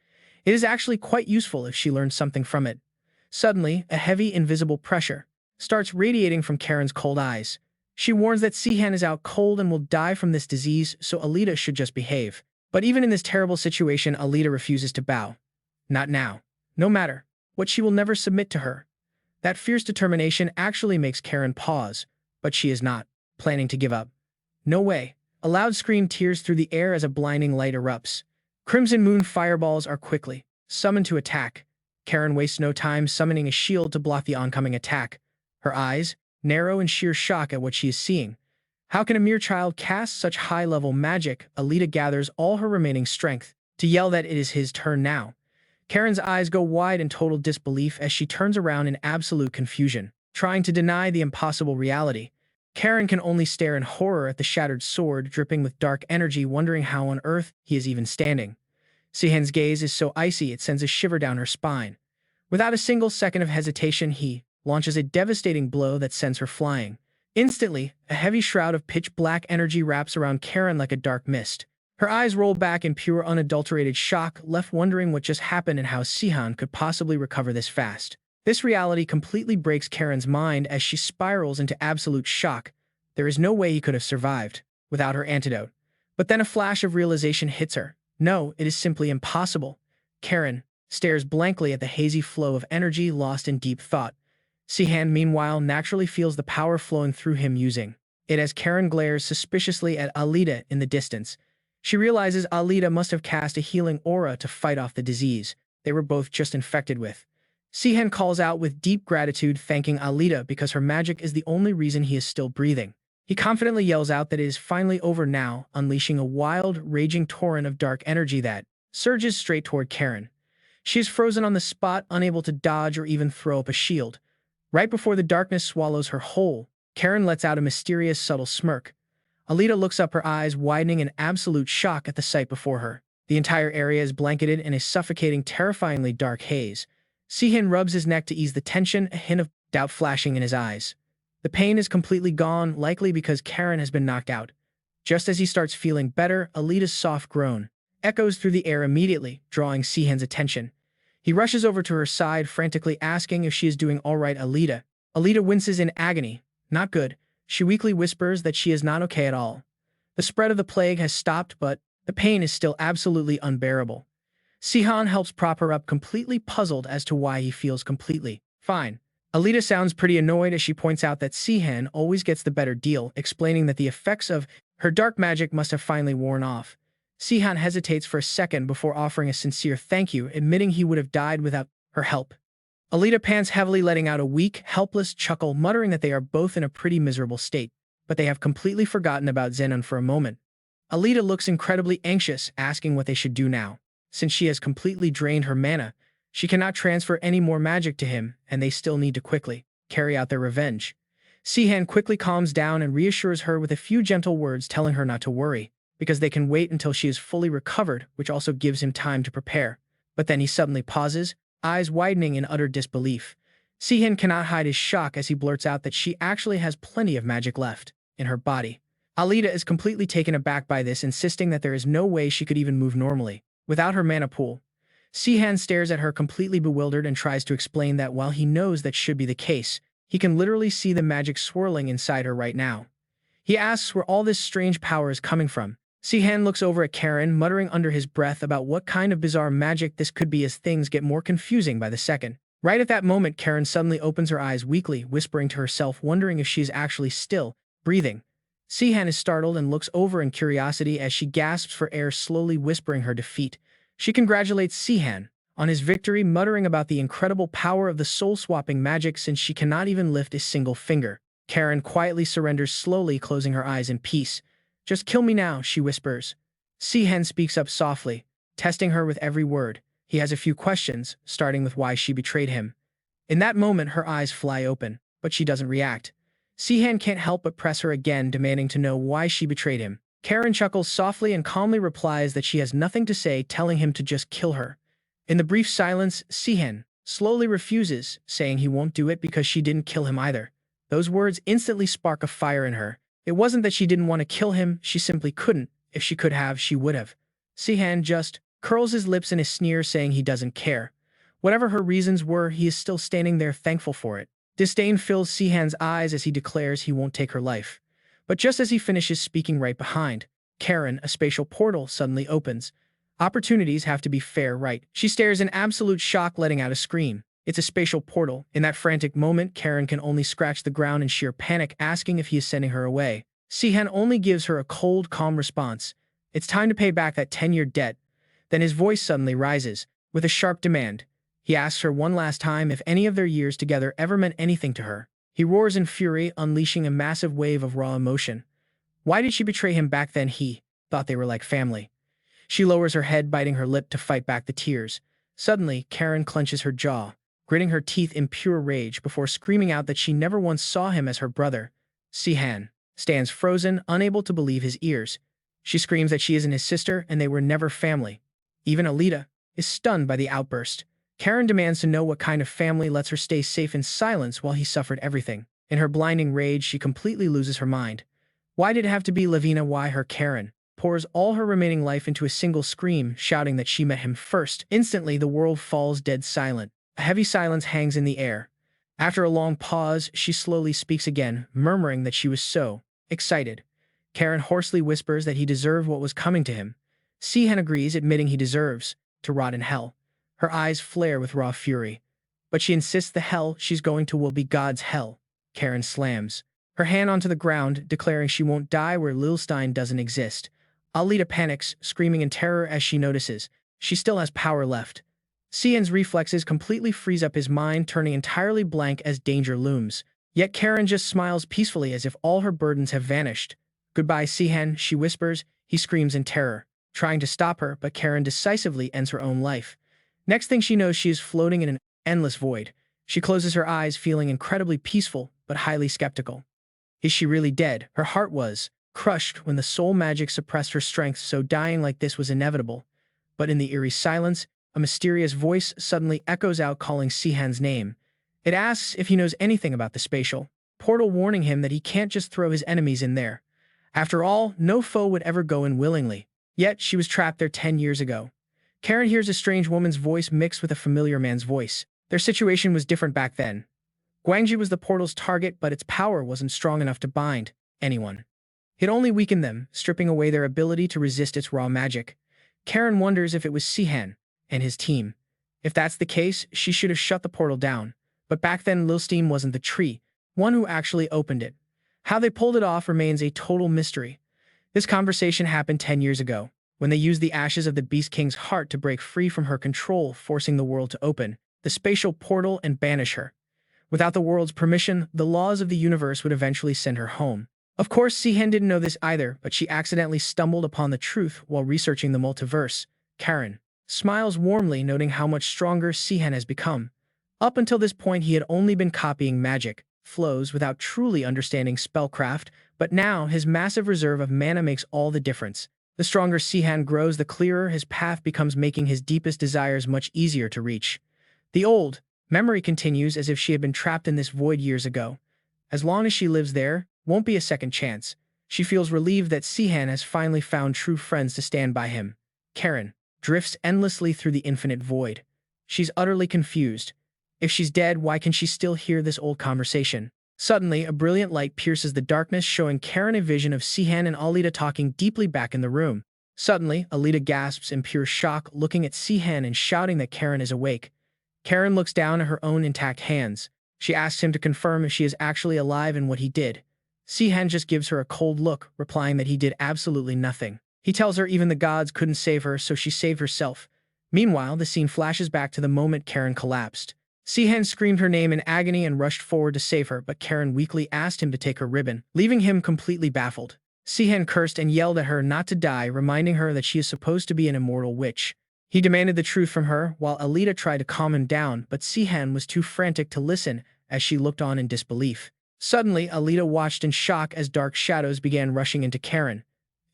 It is actually quite useful if she learns something from it. Suddenly, a heavy, invisible pressure starts radiating from Karen's cold eyes. She warns that Sihan is out cold and will die from this disease, so Alita should just behave. But even in this terrible situation, Alita refuses to bow. Not now. No matter what, she will never submit to her. That fierce determination actually makes Karen pause, but she is not planning to give up. No way. A loud scream tears through the air as a blinding light erupts. Crimson moon fireballs are quickly summoned to attack. Karen wastes no time summoning a shield to block the oncoming attack. Her eyes narrow in sheer shock at what she is seeing. How can a mere child cast such high-level magic? Alita gathers all her remaining strength to yell that it is his turn now. Karen's eyes go wide in total disbelief as she turns around in absolute confusion, trying to deny the impossible reality. Karen can only stare in horror at the shattered sword dripping with dark energy, wondering how on earth he is even standing. Sihan's gaze is so icy it sends a shiver down her spine. Without a single second of hesitation, he launches a devastating blow that sends her flying. Instantly, a heavy shroud of pitch-black energy wraps around Karen like a dark mist. Her eyes roll back in pure unadulterated shock, left wondering what just happened and how Sihan could possibly recover this fast. This reality completely breaks Karen's mind as she spirals into absolute shock. There is no way he could have survived without her antidote. But then a flash of realization hits her. No, it is simply impossible. Karen stares blankly at the hazy flow of energy, lost in deep thought. Sihan, meanwhile, naturally feels the power flowing through him, using it as Karen glares suspiciously at Alita in the distance. She realizes Alita must have cast a healing aura to fight off the disease they were both just infected with. Sihan calls out with deep gratitude, thanking Alita because her magic is the only reason he is still breathing. He confidently yells out that it is finally over now, unleashing a wild, raging torrent of dark energy that surges straight toward Karen. She is frozen on the spot, unable to dodge or even throw up a shield. Right before the darkness swallows her whole, Karen lets out a mysterious, subtle smirk. Alita looks up, her eyes widening in absolute shock at the sight before her. The entire area is blanketed in a suffocating, terrifyingly dark haze. Sihan rubs his neck to ease the tension, a hint of doubt flashing in his eyes. The pain is completely gone, likely because Karen has been knocked out. Just as he starts feeling better, Alita's soft groan echoes through the air immediately, drawing Sihan's attention. He rushes over to her side, frantically asking if she is doing all right. Alita winces in agony. Not good. She weakly whispers that she is not okay at all. The spread of the plague has stopped, but the pain is still absolutely unbearable. Sihan helps prop her up, completely puzzled as to why he feels completely fine. Alita sounds pretty annoyed as she points out that Sihan always gets the better deal, explaining that the effects of her dark magic must have finally worn off. Sihan hesitates for a second before offering a sincere thank you, admitting he would have died without her help. Alita pants heavily, letting out a weak, helpless chuckle, muttering that they are both in a pretty miserable state, but they have completely forgotten about Zenon for a moment. Alita looks incredibly anxious, asking what they should do now. Since she has completely drained her mana, she cannot transfer any more magic to him, and they still need to quickly carry out their revenge. Sihan quickly calms down and reassures her with a few gentle words, telling her not to worry, because they can wait until she is fully recovered, which also gives him time to prepare. But then he suddenly pauses, eyes widening in utter disbelief. Sihan cannot hide his shock as he blurts out that she actually has plenty of magic left in her body. Alita is completely taken aback by this, insisting that there is no way she could even move normally without her mana pool. Sihan stares at her, completely bewildered, and tries to explain that while he knows that should be the case, he can literally see the magic swirling inside her right now. He asks where all this strange power is coming from. Sihan looks over at Karen, muttering under his breath about what kind of bizarre magic this could be as things get more confusing by the second. Right at that moment, Karen suddenly opens her eyes weakly, whispering to herself, wondering if she is actually still breathing. Sihan is startled and looks over in curiosity as she gasps for air, slowly whispering her defeat. She congratulates Sihan on his victory, muttering about the incredible power of the soul-swapping magic since she cannot even lift a single finger. Karen quietly surrenders, slowly closing her eyes in peace. "Just kill me now," she whispers. Sihan speaks up softly, testing her with every word. He has a few questions, starting with why she betrayed him. In that moment, her eyes fly open, but she doesn't react. Sihan can't help but press her again, demanding to know why she betrayed him. Karen chuckles softly and calmly replies that she has nothing to say, telling him to just kill her. In the brief silence, Sihan slowly refuses, saying he won't do it because she didn't kill him either. Those words instantly spark a fire in her. It wasn't that she didn't want to kill him, she simply couldn't. If she could have, she would have. Sihan just curls his lips in a sneer, saying he doesn't care. Whatever her reasons were, he is still standing there, thankful for it. Disdain fills Sihan's eyes as he declares he won't take her life. But just as he finishes speaking, right behind Karen, a spatial portal suddenly opens. Opportunities have to be fair, right? She stares in absolute shock, letting out a scream. It's a spatial portal. In that frantic moment, Karen can only scratch the ground in sheer panic, asking if he is sending her away. Sihan only gives her a cold, calm response. It's time to pay back that 10-year debt. Then his voice suddenly rises, with a sharp demand. He asks her one last time if any of their years together ever meant anything to her. He roars in fury, unleashing a massive wave of raw emotion. Why did she betray him back then? He thought they were like family. She lowers her head, biting her lip to fight back the tears. Suddenly, Karen clenches her jaw, gritting her teeth in pure rage before screaming out that she never once saw him as her brother. Sihan stands frozen, unable to believe his ears. She screams that she isn't his sister and they were never family. Even Alita is stunned by the outburst. Karen demands to know what kind of family lets her stay safe in silence while he suffered everything. In her blinding rage, she completely loses her mind. Why did it have to be Lavina? Why her? Karen pours all her remaining life into a single scream, shouting that she met him first. Instantly, the world falls dead silent. A heavy silence hangs in the air. After a long pause, she slowly speaks again, murmuring that she was so excited. Karen hoarsely whispers that he deserved what was coming to him. Sihan agrees, admitting he deserves to rot in hell. Her eyes flare with raw fury. But she insists the hell she's going to will be God's hell. Karen slams her hand onto the ground, declaring she won't die where Lilstein doesn't exist. Alita panics, screaming in terror as she notices she still has power left. Sihan's reflexes completely freeze up his mind, turning entirely blank as danger looms. Yet Karen just smiles peacefully as if all her burdens have vanished. "Goodbye, Sihan," she whispers. He screams in terror, trying to stop her, but Karen decisively ends her own life. Next thing she knows, she is floating in an endless void. She closes her eyes, feeling incredibly peaceful, but highly skeptical. Is she really dead? Her heart was crushed when the soul magic suppressed her strength, so dying like this was inevitable. But in the eerie silence, a mysterious voice suddenly echoes out, calling Sihan's name. It asks if he knows anything about the spatial portal, warning him that he can't just throw his enemies in there. After all, no foe would ever go in willingly. Yet she was trapped there 10 years ago. Karen hears a strange woman's voice mixed with a familiar man's voice. Their situation was different back then. Guangji was the portal's target, but its power wasn't strong enough to bind anyone. It only weakened them, stripping away their ability to resist its raw magic. Karen wonders if it was Sihan and his team. If that's the case, she should have shut the portal down. But back then, Lilstein wasn't the tree, one who actually opened it. How they pulled it off remains a total mystery. This conversation happened 10 years ago, when they used the ashes of the Beast King's heart to break free from her control, forcing the world to open the spatial portal and banish her. Without the world's permission, the laws of the universe would eventually send her home. Of course, Sihan didn't know this either, but she accidentally stumbled upon the truth while researching the multiverse. Karen smiles warmly, noting how much stronger Sihan has become. Up until this point, he had only been copying magic flows without truly understanding spellcraft, but now his massive reserve of mana makes all the difference. The stronger Sihan grows, the clearer his path becomes, making his deepest desires much easier to reach. The old memory continues as if she had been trapped in this void years ago. As long as she lives there, won't be a second chance. She feels relieved that Sihan has finally found true friends to stand by him. Karen drifts endlessly through the infinite void. She's utterly confused. If she's dead, why can she still hear this old conversation? Suddenly, a brilliant light pierces the darkness, showing Karen a vision of Sihan and Alita talking deeply back in the room. Suddenly, Alita gasps in pure shock, looking at Sihan and shouting that Karen is awake. Karen looks down at her own intact hands. She asks him to confirm if she is actually alive and what he did. Sihan just gives her a cold look, replying that he did absolutely nothing. He tells her even the gods couldn't save her, so she saved herself. Meanwhile, the scene flashes back to the moment Karen collapsed. Sihan screamed her name in agony and rushed forward to save her, but Karen weakly asked him to take her ribbon, leaving him completely baffled. Sihan cursed and yelled at her not to die, reminding her that she is supposed to be an immortal witch. He demanded the truth from her, while Alita tried to calm him down, but Sihan was too frantic to listen as she looked on in disbelief. Suddenly, Alita watched in shock as dark shadows began rushing into Karen.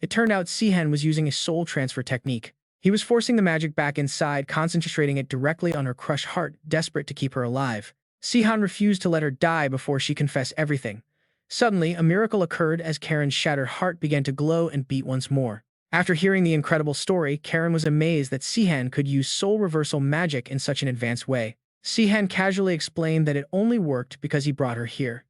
It turned out Sihan was using a soul transfer technique. He was forcing the magic back inside, concentrating it directly on her crushed heart, desperate to keep her alive. Sihan refused to let her die before she confessed everything. Suddenly, a miracle occurred as Karen's shattered heart began to glow and beat once more. After hearing the incredible story, Karen was amazed that Sihan could use soul reversal magic in such an advanced way. Sihan casually explained that it only worked because he brought her here.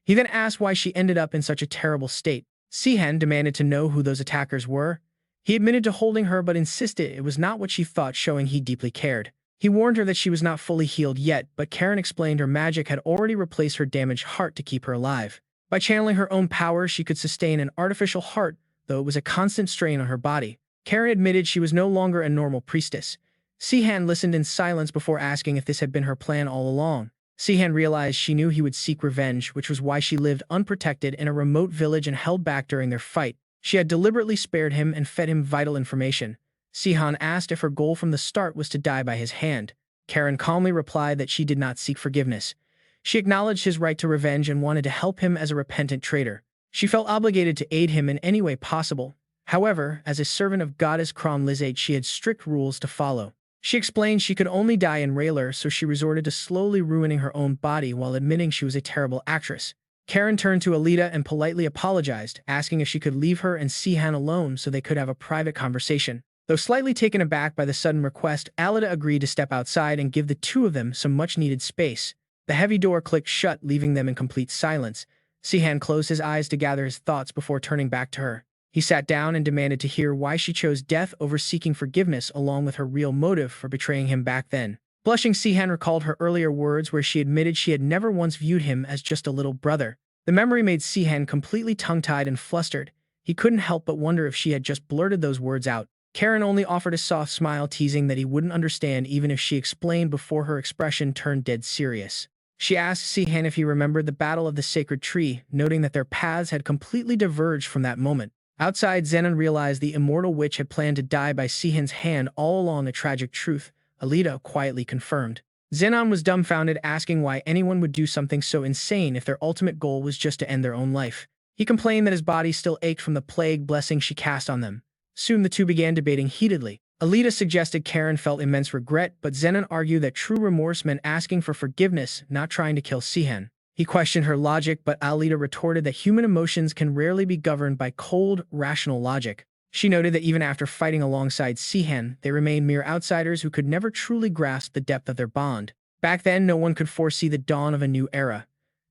He then asked why she ended up in such a terrible state. Sihan demanded to know who those attackers were. He admitted to holding her but insisted it was not what she thought, showing he deeply cared. He warned her that she was not fully healed yet, but Karen explained her magic had already replaced her damaged heart to keep her alive. By channeling her own power, she could sustain an artificial heart, though it was a constant strain on her body. Karen admitted she was no longer a normal priestess. Sihan listened in silence before asking if this had been her plan all along. Sihan realized she knew he would seek revenge, which was why she lived unprotected in a remote village and held back during their fight. She had deliberately spared him and fed him vital information. Sihan asked if her goal from the start was to die by his hand. Karen calmly replied that she did not seek forgiveness. She acknowledged his right to revenge and wanted to help him as a repentant traitor. She felt obligated to aid him in any way possible. However, as a servant of goddess Kron Lizate, she had strict rules to follow. She explained she could only die in Railer, so she resorted to slowly ruining her own body while admitting she was a terrible actress. Karen turned to Alita and politely apologized, asking if she could leave her and Sihan alone so they could have a private conversation. Though slightly taken aback by the sudden request, Alita agreed to step outside and give the two of them some much-needed space. The heavy door clicked shut, leaving them in complete silence. Sihan closed his eyes to gather his thoughts before turning back to her. He sat down and demanded to hear why she chose death over seeking forgiveness, along with her real motive for betraying him back then. Blushing, Sihan recalled her earlier words where she admitted she had never once viewed him as just a little brother. The memory made Sihan completely tongue-tied and flustered. He couldn't help but wonder if she had just blurted those words out. Karen only offered a soft smile, teasing that he wouldn't understand even if she explained before her expression turned dead serious. She asked Sihan if he remembered the Battle of the Sacred Tree, noting that their paths had completely diverged from that moment. Outside, Zenon realized the immortal witch had planned to die by Sihan's hand all along, a tragic truth Alita quietly confirmed. Zenon was dumbfounded, asking why anyone would do something so insane if their ultimate goal was just to end their own life. He complained that his body still ached from the plague blessing she cast on them. Soon the two began debating heatedly. Alita suggested Karen felt immense regret, but Zenon argued that true remorse meant asking for forgiveness, not trying to kill Sihan. He questioned her logic, but Alita retorted that human emotions can rarely be governed by cold, rational logic. She noted that even after fighting alongside Sihan, they remained mere outsiders who could never truly grasp the depth of their bond. Back then, no one could foresee the dawn of a new era.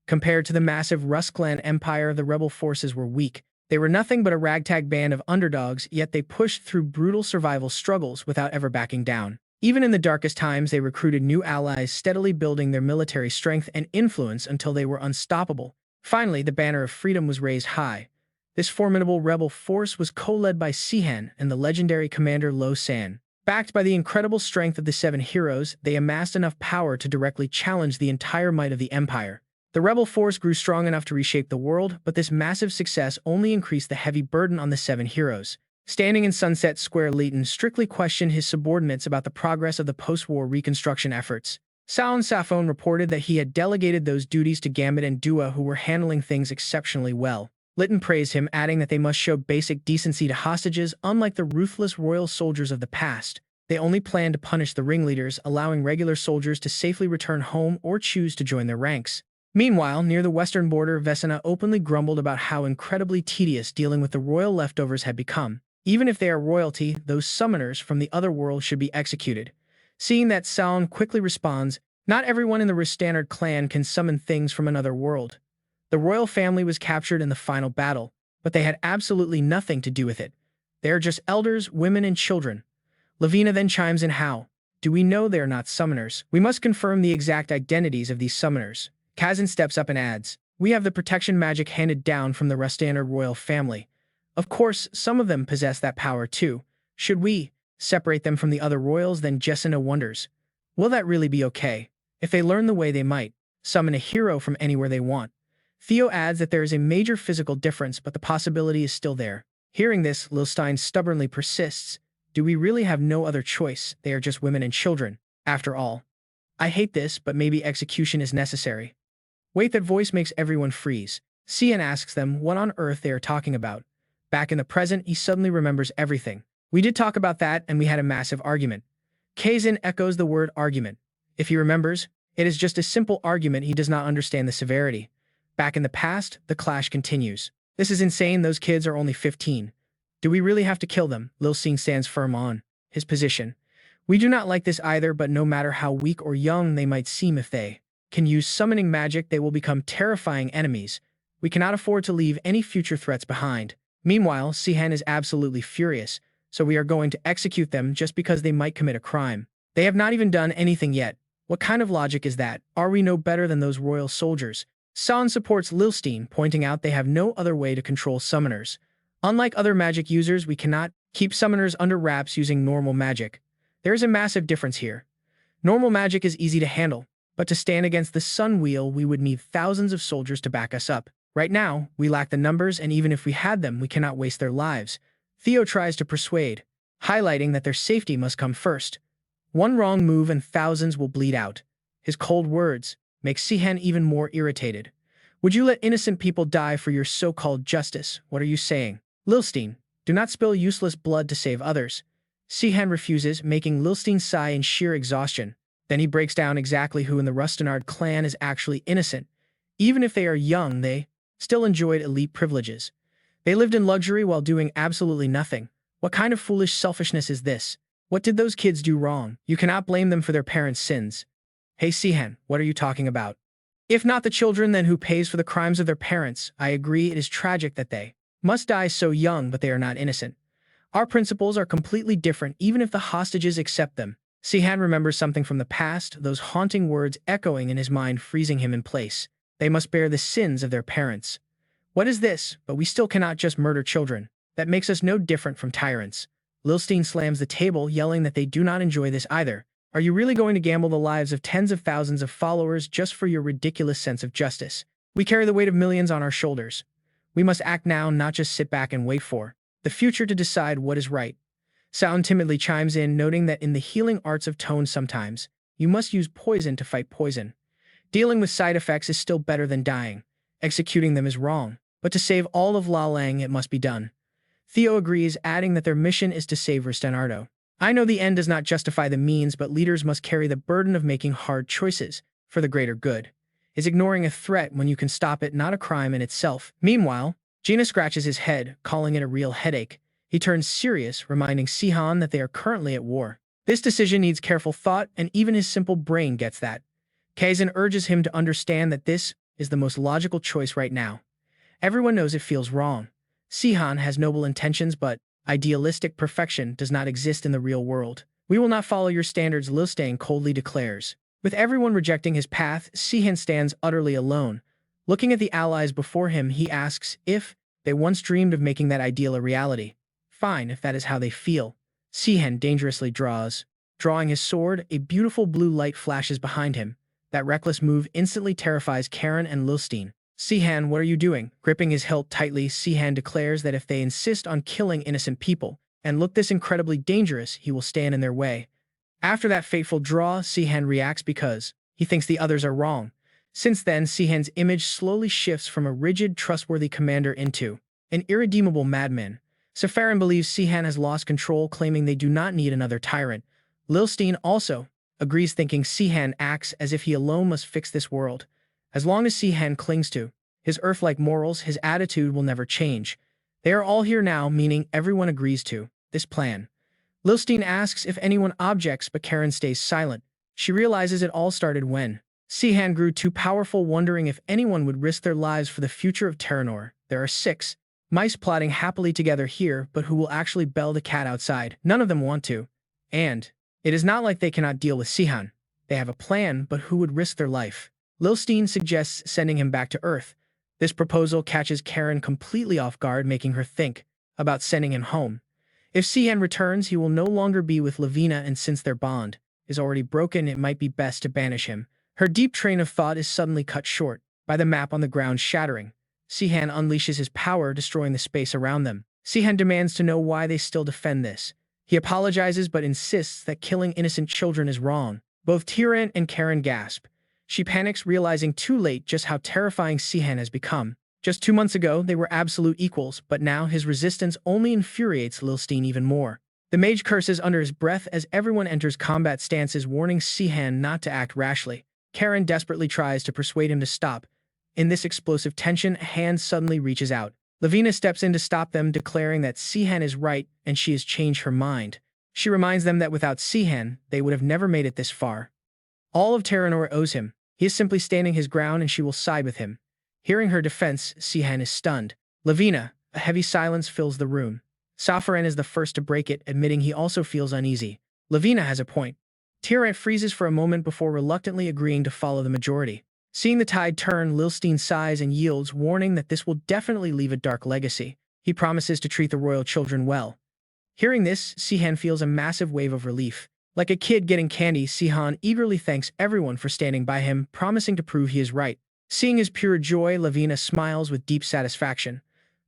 Compared to the massive Rusklan Empire, the rebel forces were weak. They were nothing but a ragtag band of underdogs, yet they pushed through brutal survival struggles without ever backing down. Even in the darkest times, they recruited new allies, steadily building their military strength and influence until they were unstoppable. Finally, the banner of freedom was raised high. This formidable rebel force was co-led by Sihan and the legendary commander Lo San. Backed by the incredible strength of the seven heroes, they amassed enough power to directly challenge the entire might of the Empire. The rebel force grew strong enough to reshape the world, but this massive success only increased the heavy burden on the seven heroes. Standing in Sunset Square, Leighton strictly questioned his subordinates about the progress of the post-war reconstruction efforts. Saon Safon reported that he had delegated those duties to Gambit and Dua, who were handling things exceptionally well. Lytton praised him, adding that they must show basic decency to hostages. Unlike the ruthless royal soldiers of the past, they only planned to punish the ringleaders, allowing regular soldiers to safely return home or choose to join their ranks. Meanwhile, near the western border, Vesena openly grumbled about how incredibly tedious dealing with the royal leftovers had become. Even if they are royalty, those summoners from the Otherworld should be executed. Seeing that, Saon quickly responds, "Not everyone in the Ristandard clan can summon things from another world. The royal family was captured in the final battle, but they had absolutely nothing to do with it. They are just elders, women, and children." Lavina then chimes in, "How do we know they are not summoners? We must confirm the exact identities of these summoners." Kazan steps up and adds, "We have the protection magic handed down from the Ristandard royal family. Of course, some of them possess that power too. Should we separate them from the other royals?" Then Jessina wonders, "Will that really be okay? If they learn the way, they might summon a hero from anywhere they want." Theo adds that there is a major physical difference, but the possibility is still there. Hearing this, Lilstein stubbornly persists, "Do we really have no other choice? They are just women and children. After all, I hate this, but maybe execution is necessary." Wait, that voice makes everyone freeze. Sihan asks them what on earth they are talking about. Back in the present, he suddenly remembers everything. "We did talk about that, and we had a massive argument." Kazan echoes the word argument. If he remembers, it is just a simple argument. He does not understand the severity. Back in the past, the clash continues. "This is insane. Those kids are only 15. Do we really have to kill them?" Lil Sing stands firm on his position. "We do not like this either, but no matter how weak or young they might seem, if they can use summoning magic, they will become terrifying enemies. We cannot afford to leave any future threats behind." Meanwhile, Sihan is absolutely furious, "So we are going to execute them just because they might commit a crime. They have not even done anything yet. What kind of logic is that? Are we no better than those royal soldiers?" San supports Lilstein, pointing out they have no other way to control summoners. "Unlike other magic users, we cannot keep summoners under wraps using normal magic. There is a massive difference here. Normal magic is easy to handle, but to stand against the Sun Wheel, we would need thousands of soldiers to back us up. Right now, we lack the numbers, and even if we had them, we cannot waste their lives." Theo tries to persuade, highlighting that their safety must come first. One wrong move and thousands will bleed out. His cold words make Sihan even more irritated. "Would you let innocent people die for your so-called justice? What are you saying?" Lilstein, "Do not spill useless blood to save others." Sihan refuses, making Lilstein sigh in sheer exhaustion. Then he breaks down exactly who in the Rustannard clan is actually innocent. Even if they are young, they still enjoyed elite privileges. They lived in luxury while doing absolutely nothing. What kind of foolish selfishness is this? What did those kids do wrong? You cannot blame them for their parents' sins. Hey Sihan, what are you talking about? If not the children, then who pays for the crimes of their parents? I agree, it is tragic that they must die so young, but they are not innocent. Our principles are completely different, even if the hostages accept them. Sihan remembers something from the past, those haunting words echoing in his mind, freezing him in place. They must bear the sins of their parents. What is this? But we still cannot just murder children. That makes us no different from tyrants. Lilstein slams the table, yelling that they do not enjoy this either. Are you really going to gamble the lives of tens of thousands of followers just for your ridiculous sense of justice? We carry the weight of millions on our shoulders. We must act now, not just sit back and wait for the future to decide what is right. Sound timidly chimes in, noting that in the healing arts of tone sometimes, you must use poison to fight poison. Dealing with side effects is still better than dying. Executing them is wrong, but to save all of La Lang it must be done. Theo agrees, adding that their mission is to save Rustannardo. I know the end does not justify the means, but leaders must carry the burden of making hard choices for the greater good. Is ignoring a threat when you can stop it not a crime in itself? Meanwhile, Gina scratches his head, calling it a real headache. He turns serious, reminding Sihan that they are currently at war. This decision needs careful thought, and even his simple brain gets that. Kaizen urges him to understand that this is the most logical choice right now. Everyone knows it feels wrong. Sihan has noble intentions, but idealistic perfection does not exist in the real world. We will not follow your standards, Lilstein coldly declares. With everyone rejecting his path, Sihan stands utterly alone. Looking at the allies before him, he asks if they once dreamed of making that ideal a reality. Fine, if that is how they feel. Sihan dangerously draws. Drawing his sword, a beautiful blue light flashes behind him. That reckless move instantly terrifies Karen and Lilstein. Sihan, what are you doing? Gripping his hilt tightly, Sihan declares that if they insist on killing innocent people and look this incredibly dangerous, he will stand in their way. After that fateful draw, Sihan reacts because he thinks the others are wrong. Since then, Sihan's image slowly shifts from a rigid, trustworthy commander into an irredeemable madman. Safarin believes Sihan has lost control, claiming they do not need another tyrant. Lilstein also agrees, thinking Sihan acts as if he alone must fix this world. As long as Sihan clings to his Earth-like morals, his attitude will never change. They are all here now, meaning everyone agrees to this plan. Lilstein asks if anyone objects, but Karen stays silent. She realizes it all started when Sihan grew too powerful, wondering if anyone would risk their lives for the future of Teranor. There are 6 mice plotting happily together here, but who will actually bell the cat outside? None of them want to. And it is not like they cannot deal with Sihan. They have a plan, but who would risk their life? Lilstein suggests sending him back to Earth. This proposal catches Karen completely off guard, making her think about sending him home. If Sihan returns, he will no longer be with Lavina, and since their bond is already broken, it might be best to banish him. Her deep train of thought is suddenly cut short by the map on the ground shattering. Sihan unleashes his power, destroying the space around them. Sihan demands to know why they still defend this. He apologizes but insists that killing innocent children is wrong. Both Tyrant and Karen gasp. She panics, realizing too late just how terrifying Sihan has become. Just 2 months ago, they were absolute equals, but now his resistance only infuriates Lilstein even more. The mage curses under his breath as everyone enters combat stances, warning Sihan not to act rashly. Karen desperately tries to persuade him to stop. In this explosive tension, a hand suddenly reaches out. Lavina steps in to stop them, declaring that Sihan is right and she has changed her mind. She reminds them that without Sihan, they would have never made it this far. All of Teranor owes him. He is simply standing his ground and she will side with him. Hearing her defense, Sihan is stunned. Lavina, a heavy silence fills the room. Safarin is the first to break it, admitting he also feels uneasy. Lavina has a point. Tyrant freezes for a moment before reluctantly agreeing to follow the majority. Seeing the tide turn, Lilstein sighs and yields, warning that this will definitely leave a dark legacy. He promises to treat the royal children well. Hearing this, Sihan feels a massive wave of relief. Like a kid getting candy, Sihan eagerly thanks everyone for standing by him, promising to prove he is right. Seeing his pure joy, Lavina smiles with deep satisfaction.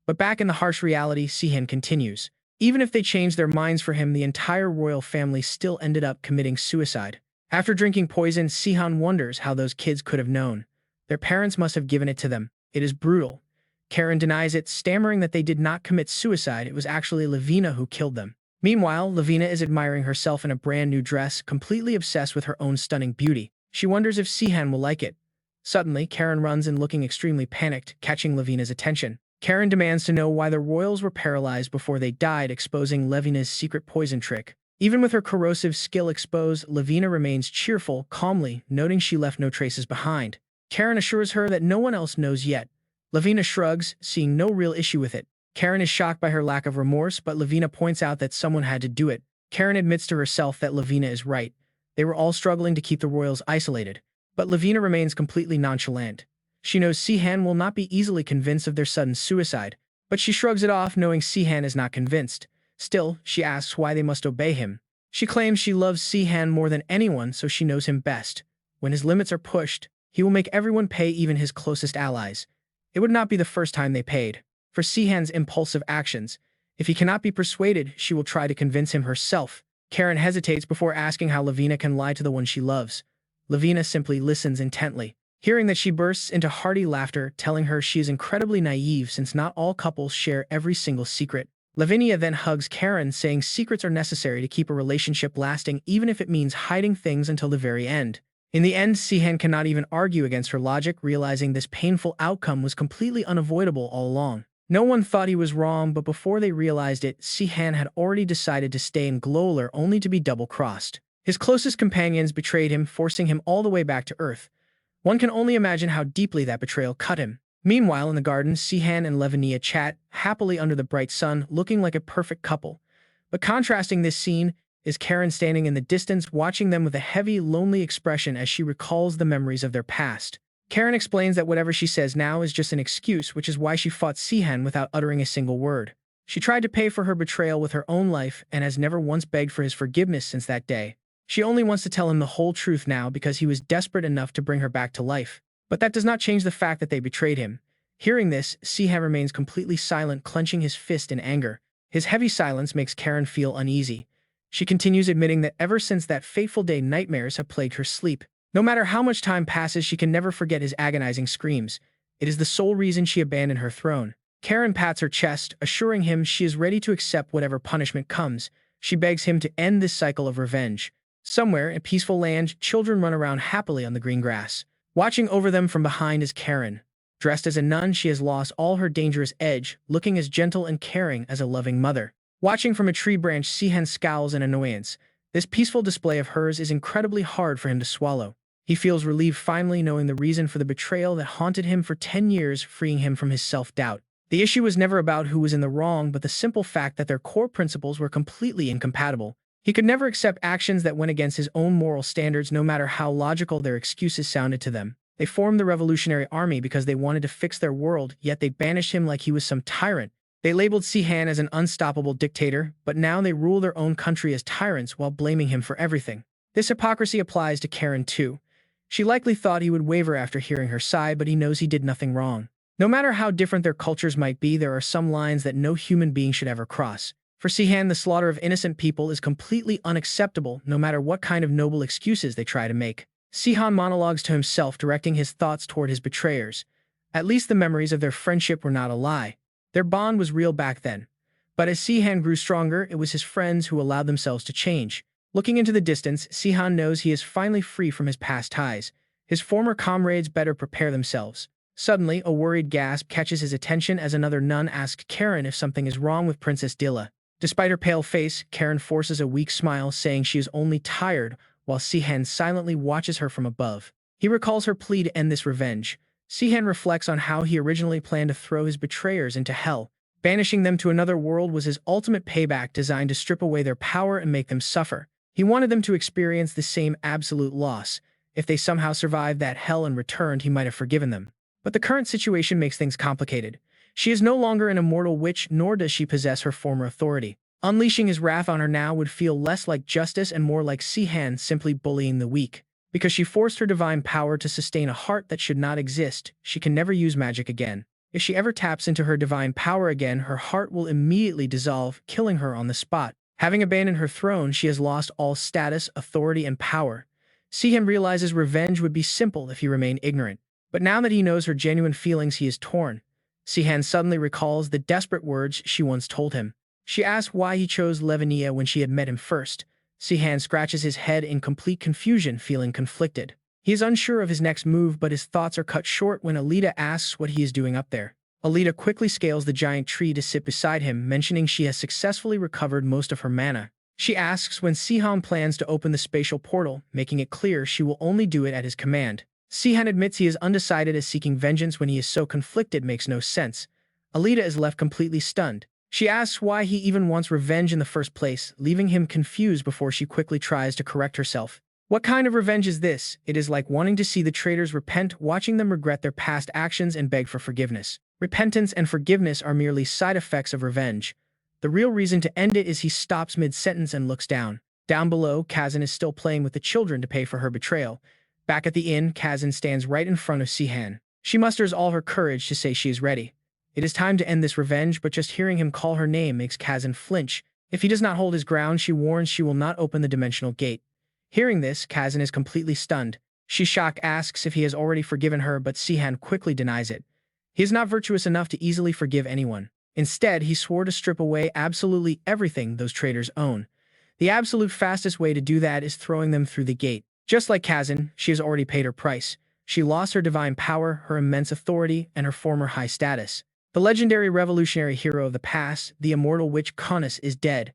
But back in the harsh reality, Sihan continues. Even if they changed their minds for him, the entire royal family still ended up committing suicide. After drinking poison, Sihan wonders how those kids could have known. Their parents must have given it to them. It is brutal. Karen denies it, stammering that they did not commit suicide. It was actually Lavina who killed them. Meanwhile, Lavina is admiring herself in a brand new dress, completely obsessed with her own stunning beauty. She wonders if Sihan will like it. Suddenly, Karen runs in, looking extremely panicked, catching Lavina's attention. Karen demands to know why the royals were paralyzed before they died, exposing Lavina's secret poison trick. Even with her corrosive skill exposed, Lavina remains cheerful, calmly, noting she left no traces behind. Karen assures her that no one else knows yet. Lavina shrugs, seeing no real issue with it. Karen is shocked by her lack of remorse, but Lavina points out that someone had to do it. Karen admits to herself that Lavina is right. They were all struggling to keep the royals isolated. But Lavina remains completely nonchalant. She knows Sihan will not be easily convinced of their sudden suicide, but she shrugs it off, knowing Sihan is not convinced. Still, she asks why they must obey him. She claims she loves Sihan more than anyone, so she knows him best. When his limits are pushed, he will make everyone pay, even his closest allies. It would not be the first time they paid for Sihan's impulsive actions. If he cannot be persuaded, she will try to convince him herself. Karen hesitates before asking how Lavina can lie to the one she loves. Lavina simply listens intently. Hearing that, she bursts into hearty laughter, telling her she is incredibly naive since not all couples share every single secret. Lavinia then hugs Karen, saying secrets are necessary to keep a relationship lasting, even if it means hiding things until the very end. In the end, Sihan cannot even argue against her logic, realizing this painful outcome was completely unavoidable all along. No one thought he was wrong, but before they realized it, Sihan had already decided to stay in Glowler only to be double-crossed. His closest companions betrayed him, forcing him all the way back to Earth. One can only imagine how deeply that betrayal cut him. Meanwhile, in the garden, Sihan and Levania chat happily under the bright sun, looking like a perfect couple. But contrasting this scene is Karen standing in the distance, watching them with a heavy, lonely expression as she recalls the memories of their past. Karen explains that whatever she says now is just an excuse, which is why she fought Sihan without uttering a single word. She tried to pay for her betrayal with her own life and has never once begged for his forgiveness since that day. She only wants to tell him the whole truth now because he was desperate enough to bring her back to life. But that does not change the fact that they betrayed him. Hearing this, Sihan remains completely silent, clenching his fist in anger. His heavy silence makes Karen feel uneasy. She continues, admitting that ever since that fateful day, nightmares have plagued her sleep. No matter how much time passes, she can never forget his agonizing screams. It is the sole reason she abandoned her throne. Karen pats her chest, assuring him she is ready to accept whatever punishment comes. She begs him to end this cycle of revenge. Somewhere in a peaceful land, children run around happily on the green grass. Watching over them from behind is Karen. Dressed as a nun, she has lost all her dangerous edge, looking as gentle and caring as a loving mother. Watching from a tree branch, Sihan scowls in annoyance. This peaceful display of hers is incredibly hard for him to swallow. He feels relieved finally knowing the reason for the betrayal that haunted him for 10 years, freeing him from his self-doubt. The issue was never about who was in the wrong, but the simple fact that their core principles were completely incompatible. He could never accept actions that went against his own moral standards, no matter how logical their excuses sounded to them. They formed the Revolutionary Army because they wanted to fix their world, yet they banished him like he was some tyrant. They labeled Sihan as an unstoppable dictator, but now they rule their own country as tyrants while blaming him for everything. This hypocrisy applies to Karen too. She likely thought he would waver after hearing her sigh, but he knows he did nothing wrong. No matter how different their cultures might be, there are some lines that no human being should ever cross. For Sihan, the slaughter of innocent people is completely unacceptable, no matter what kind of noble excuses they try to make. Sihan monologues to himself, directing his thoughts toward his betrayers. At least the memories of their friendship were not a lie. Their bond was real back then. But as Sihan grew stronger, it was his friends who allowed themselves to change. Looking into the distance, Sihan knows he is finally free from his past ties. His former comrades better prepare themselves. Suddenly, a worried gasp catches his attention as another nun asks Karen if something is wrong with Princess Dilla. Despite her pale face, Karen forces a weak smile, saying she is only tired, while Sihan silently watches her from above. He recalls her plea to end this revenge. Sihan reflects on how he originally planned to throw his betrayers into hell. Banishing them to another world was his ultimate payback, designed to strip away their power and make them suffer. He wanted them to experience the same absolute loss. If they somehow survived that hell and returned, he might have forgiven them. But the current situation makes things complicated. She is no longer an immortal witch, nor does she possess her former authority. Unleashing his wrath on her now would feel less like justice and more like Sihan simply bullying the weak. Because she forced her divine power to sustain a heart that should not exist, she can never use magic again. If she ever taps into her divine power again, her heart will immediately dissolve, killing her on the spot. Having abandoned her throne, she has lost all status, authority, and power. Sihan realizes revenge would be simple if he remained ignorant. But now that he knows her genuine feelings, he is torn. Sihan suddenly recalls the desperate words she once told him. She asks why he chose Levania when she had met him first. Sihan scratches his head in complete confusion, feeling conflicted. He is unsure of his next move, but his thoughts are cut short when Alita asks what he is doing up there. Alita quickly scales the giant tree to sit beside him, mentioning she has successfully recovered most of her mana. She asks when Sihan plans to open the spatial portal, making it clear she will only do it at his command. Sihan admits he is undecided, as seeking vengeance when he is so conflicted makes no sense. Alita is left completely stunned. She asks why he even wants revenge in the first place, leaving him confused before she quickly tries to correct herself. What kind of revenge is this? It is like wanting to see the traitors repent, watching them regret their past actions and beg for forgiveness. Repentance and forgiveness are merely side effects of revenge. The real reason to end it is he stops mid-sentence and looks down. Down below, Kazan is still playing with the children to pay for her betrayal. Back at the inn, Kazan stands right in front of Sihan. She musters all her courage to say she is ready. It is time to end this revenge, but just hearing him call her name makes Kazan flinch. If he does not hold his ground, she warns she will not open the dimensional gate. Hearing this, Kazan is completely stunned. She shocked asks if he has already forgiven her, but Sihan quickly denies it. He is not virtuous enough to easily forgive anyone. Instead, he swore to strip away absolutely everything those traitors own. The absolute fastest way to do that is throwing them through the gate. Just like Kazan, she has already paid her price. She lost her divine power, her immense authority, and her former high status. The legendary revolutionary hero of the past, the immortal witch Conus, is dead.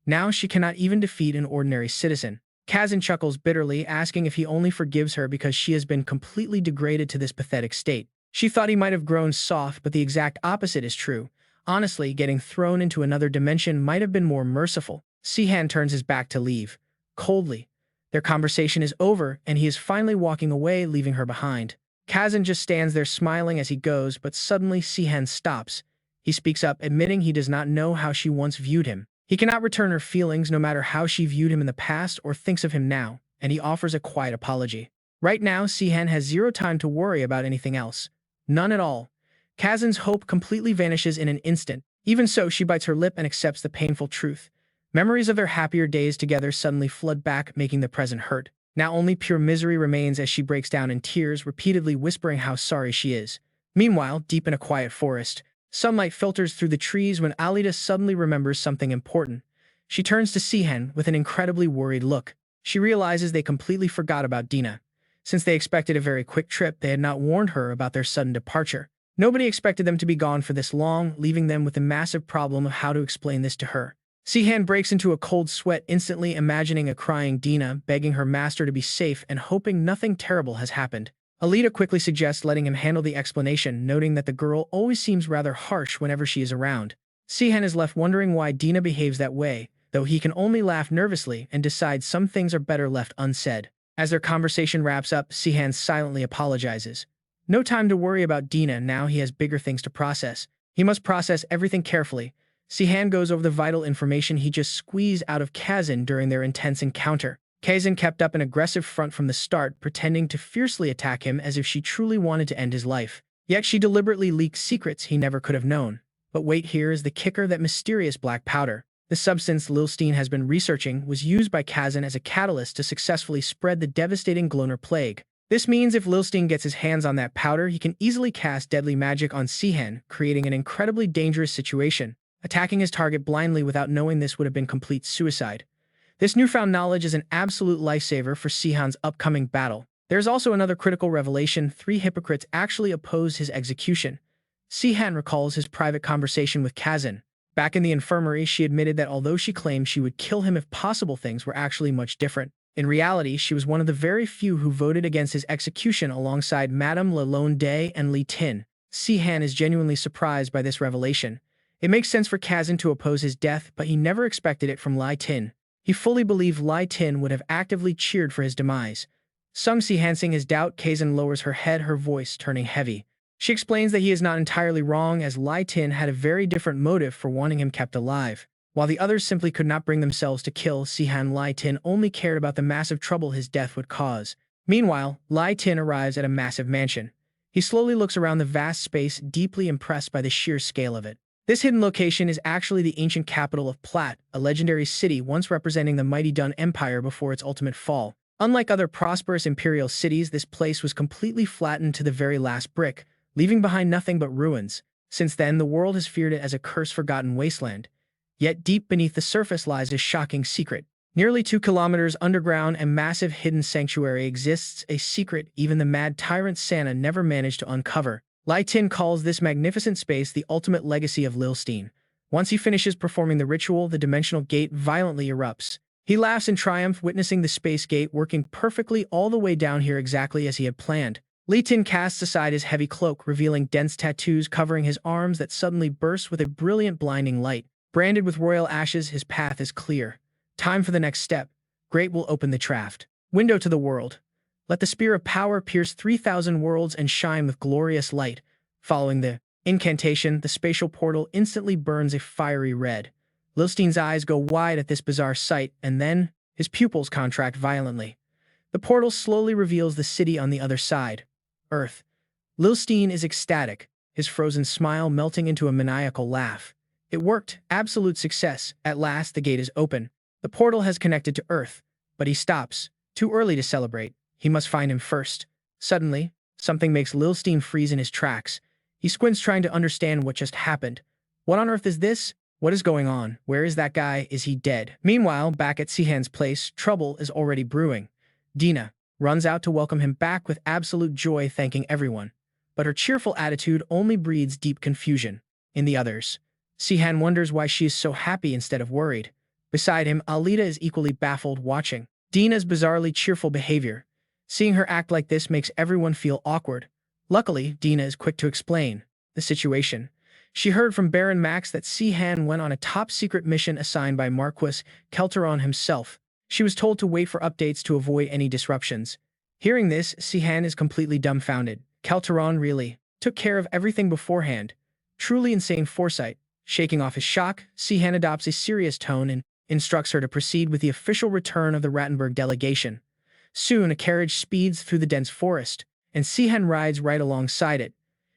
Now she cannot even defeat an ordinary citizen. Kazan chuckles bitterly, asking if he only forgives her because she has been completely degraded to this pathetic state. She thought he might have grown soft, but the exact opposite is true. Honestly, getting thrown into another dimension might have been more merciful. Sihan turns his back to leave. Coldly. Their conversation is over, and he is finally walking away, leaving her behind. Kazan just stands there smiling as he goes, but suddenly Sihan stops. He speaks up, admitting he does not know how she once viewed him. He cannot return her feelings no matter how she viewed him in the past or thinks of him now, and he offers a quiet apology. Right now, Sihan has zero time to worry about anything else. None at all. Kazan's hope completely vanishes in an instant. Even so, she bites her lip and accepts the painful truth. Memories of their happier days together suddenly flood back, making the present hurt. Now only pure misery remains as she breaks down in tears, repeatedly whispering how sorry she is. Meanwhile, deep in a quiet forest, sunlight filters through the trees when Alita suddenly remembers something important. She turns to Sihan with an incredibly worried look. She realizes they completely forgot about Dina. Since they expected a very quick trip, they had not warned her about their sudden departure. Nobody expected them to be gone for this long, leaving them with the massive problem of how to explain this to her. Sihan breaks into a cold sweat, instantly imagining a crying Dina, begging her master to be safe and hoping nothing terrible has happened. Alita quickly suggests letting him handle the explanation, noting that the girl always seems rather harsh whenever she is around. Sihan is left wondering why Dina behaves that way, though he can only laugh nervously and decide some things are better left unsaid. As their conversation wraps up, Sihan silently apologizes. No time to worry about Dina, now he has bigger things to process. He must process everything carefully. Sihan goes over the vital information he just squeezed out of Kazan during their intense encounter. Kazan kept up an aggressive front from the start, pretending to fiercely attack him as if she truly wanted to end his life. Yet she deliberately leaked secrets he never could have known. But wait, here is the kicker: that mysterious black powder. The substance Lilstein has been researching was used by Kazan as a catalyst to successfully spread the devastating Gloner plague. This means if Lilstein gets his hands on that powder, he can easily cast deadly magic on Sihan, creating an incredibly dangerous situation. Attacking his target blindly without knowing this would have been complete suicide. This newfound knowledge is an absolute lifesaver for Sihan's upcoming battle. There's also another critical revelation: 3 hypocrites actually opposed his execution. Sihan recalls his private conversation with Kazan. Back in the infirmary, she admitted that although she claimed she would kill him if possible, things were actually much different. In reality, she was one of the very few who voted against his execution alongside Madame Lalonde and Li Tin. Sihan is genuinely surprised by this revelation. It makes sense for Kazan to oppose his death, but he never expected it from Li Tin. He fully believed Li Tin would have actively cheered for his demise. Sung Si enhancing his doubt, Kazan lowers her head, her voice turning heavy. She explains that he is not entirely wrong, as Li Tin had a very different motive for wanting him kept alive. While the others simply could not bring themselves to kill Sihan, Li Tin only cared about the massive trouble his death would cause. Meanwhile, Li Tin arrives at a massive mansion. He slowly looks around the vast space, deeply impressed by the sheer scale of it. This hidden location is actually the ancient capital of Platt, a legendary city once representing the mighty Dun Empire before its ultimate fall. Unlike other prosperous imperial cities, this place was completely flattened to the very last brick, leaving behind nothing but ruins. Since then, the world has feared it as a curse-forgotten wasteland. Yet deep beneath the surface lies a shocking secret. Nearly 2 kilometers underground, a massive hidden sanctuary exists, a secret even the mad tyrant Santa never managed to uncover. Li Tin calls this magnificent space the ultimate legacy of Lilstein. Once he finishes performing the ritual, the dimensional gate violently erupts. He laughs in triumph, witnessing the space gate working perfectly all the way down here, exactly as he had planned. Li Tin casts aside his heavy cloak, revealing dense tattoos covering his arms that suddenly burst with a brilliant blinding light. Branded with royal ashes, his path is clear. Time for the next step. Great will open the shaft. Window to the world. Let the spear of power pierce 3,000 worlds and shine with glorious light. Following the incantation, the spatial portal instantly burns a fiery red. Lilstein's eyes go wide at this bizarre sight, and then his pupils contract violently. The portal slowly reveals the city on the other side. Earth. Lilstein is ecstatic, his frozen smile melting into a maniacal laugh. It worked. Absolute success. At last, the gate is open. The portal has connected to Earth, but he stops. Too early to celebrate. He must find him first. Suddenly, something makes Lilstein freeze in his tracks. He squints, trying to understand what just happened. What on earth is this? What is going on? Where is that guy? Is he dead? Meanwhile, back at Sihan's place, trouble is already brewing. Dina runs out to welcome him back with absolute joy, thanking everyone. but her cheerful attitude only breeds deep confusion in the others. Sihan wonders why she is so happy instead of worried. Beside him, Alita is equally baffled watching Dina's bizarrely cheerful behavior. Seeing her act like this makes everyone feel awkward. Luckily, Dina is quick to explain the situation. She heard from Baron Max that Sihan went on a top-secret mission assigned by Marquis Kelteron himself. She was told to wait for updates to avoid any disruptions. Hearing this, Sihan is completely dumbfounded. Kelteron really took care of everything beforehand. Truly insane foresight. Shaking off his shock, Sihan adopts a serious tone and instructs her to proceed with the official return of the Rattenberg delegation. Soon, a carriage speeds through the dense forest, and Sihan rides right alongside it.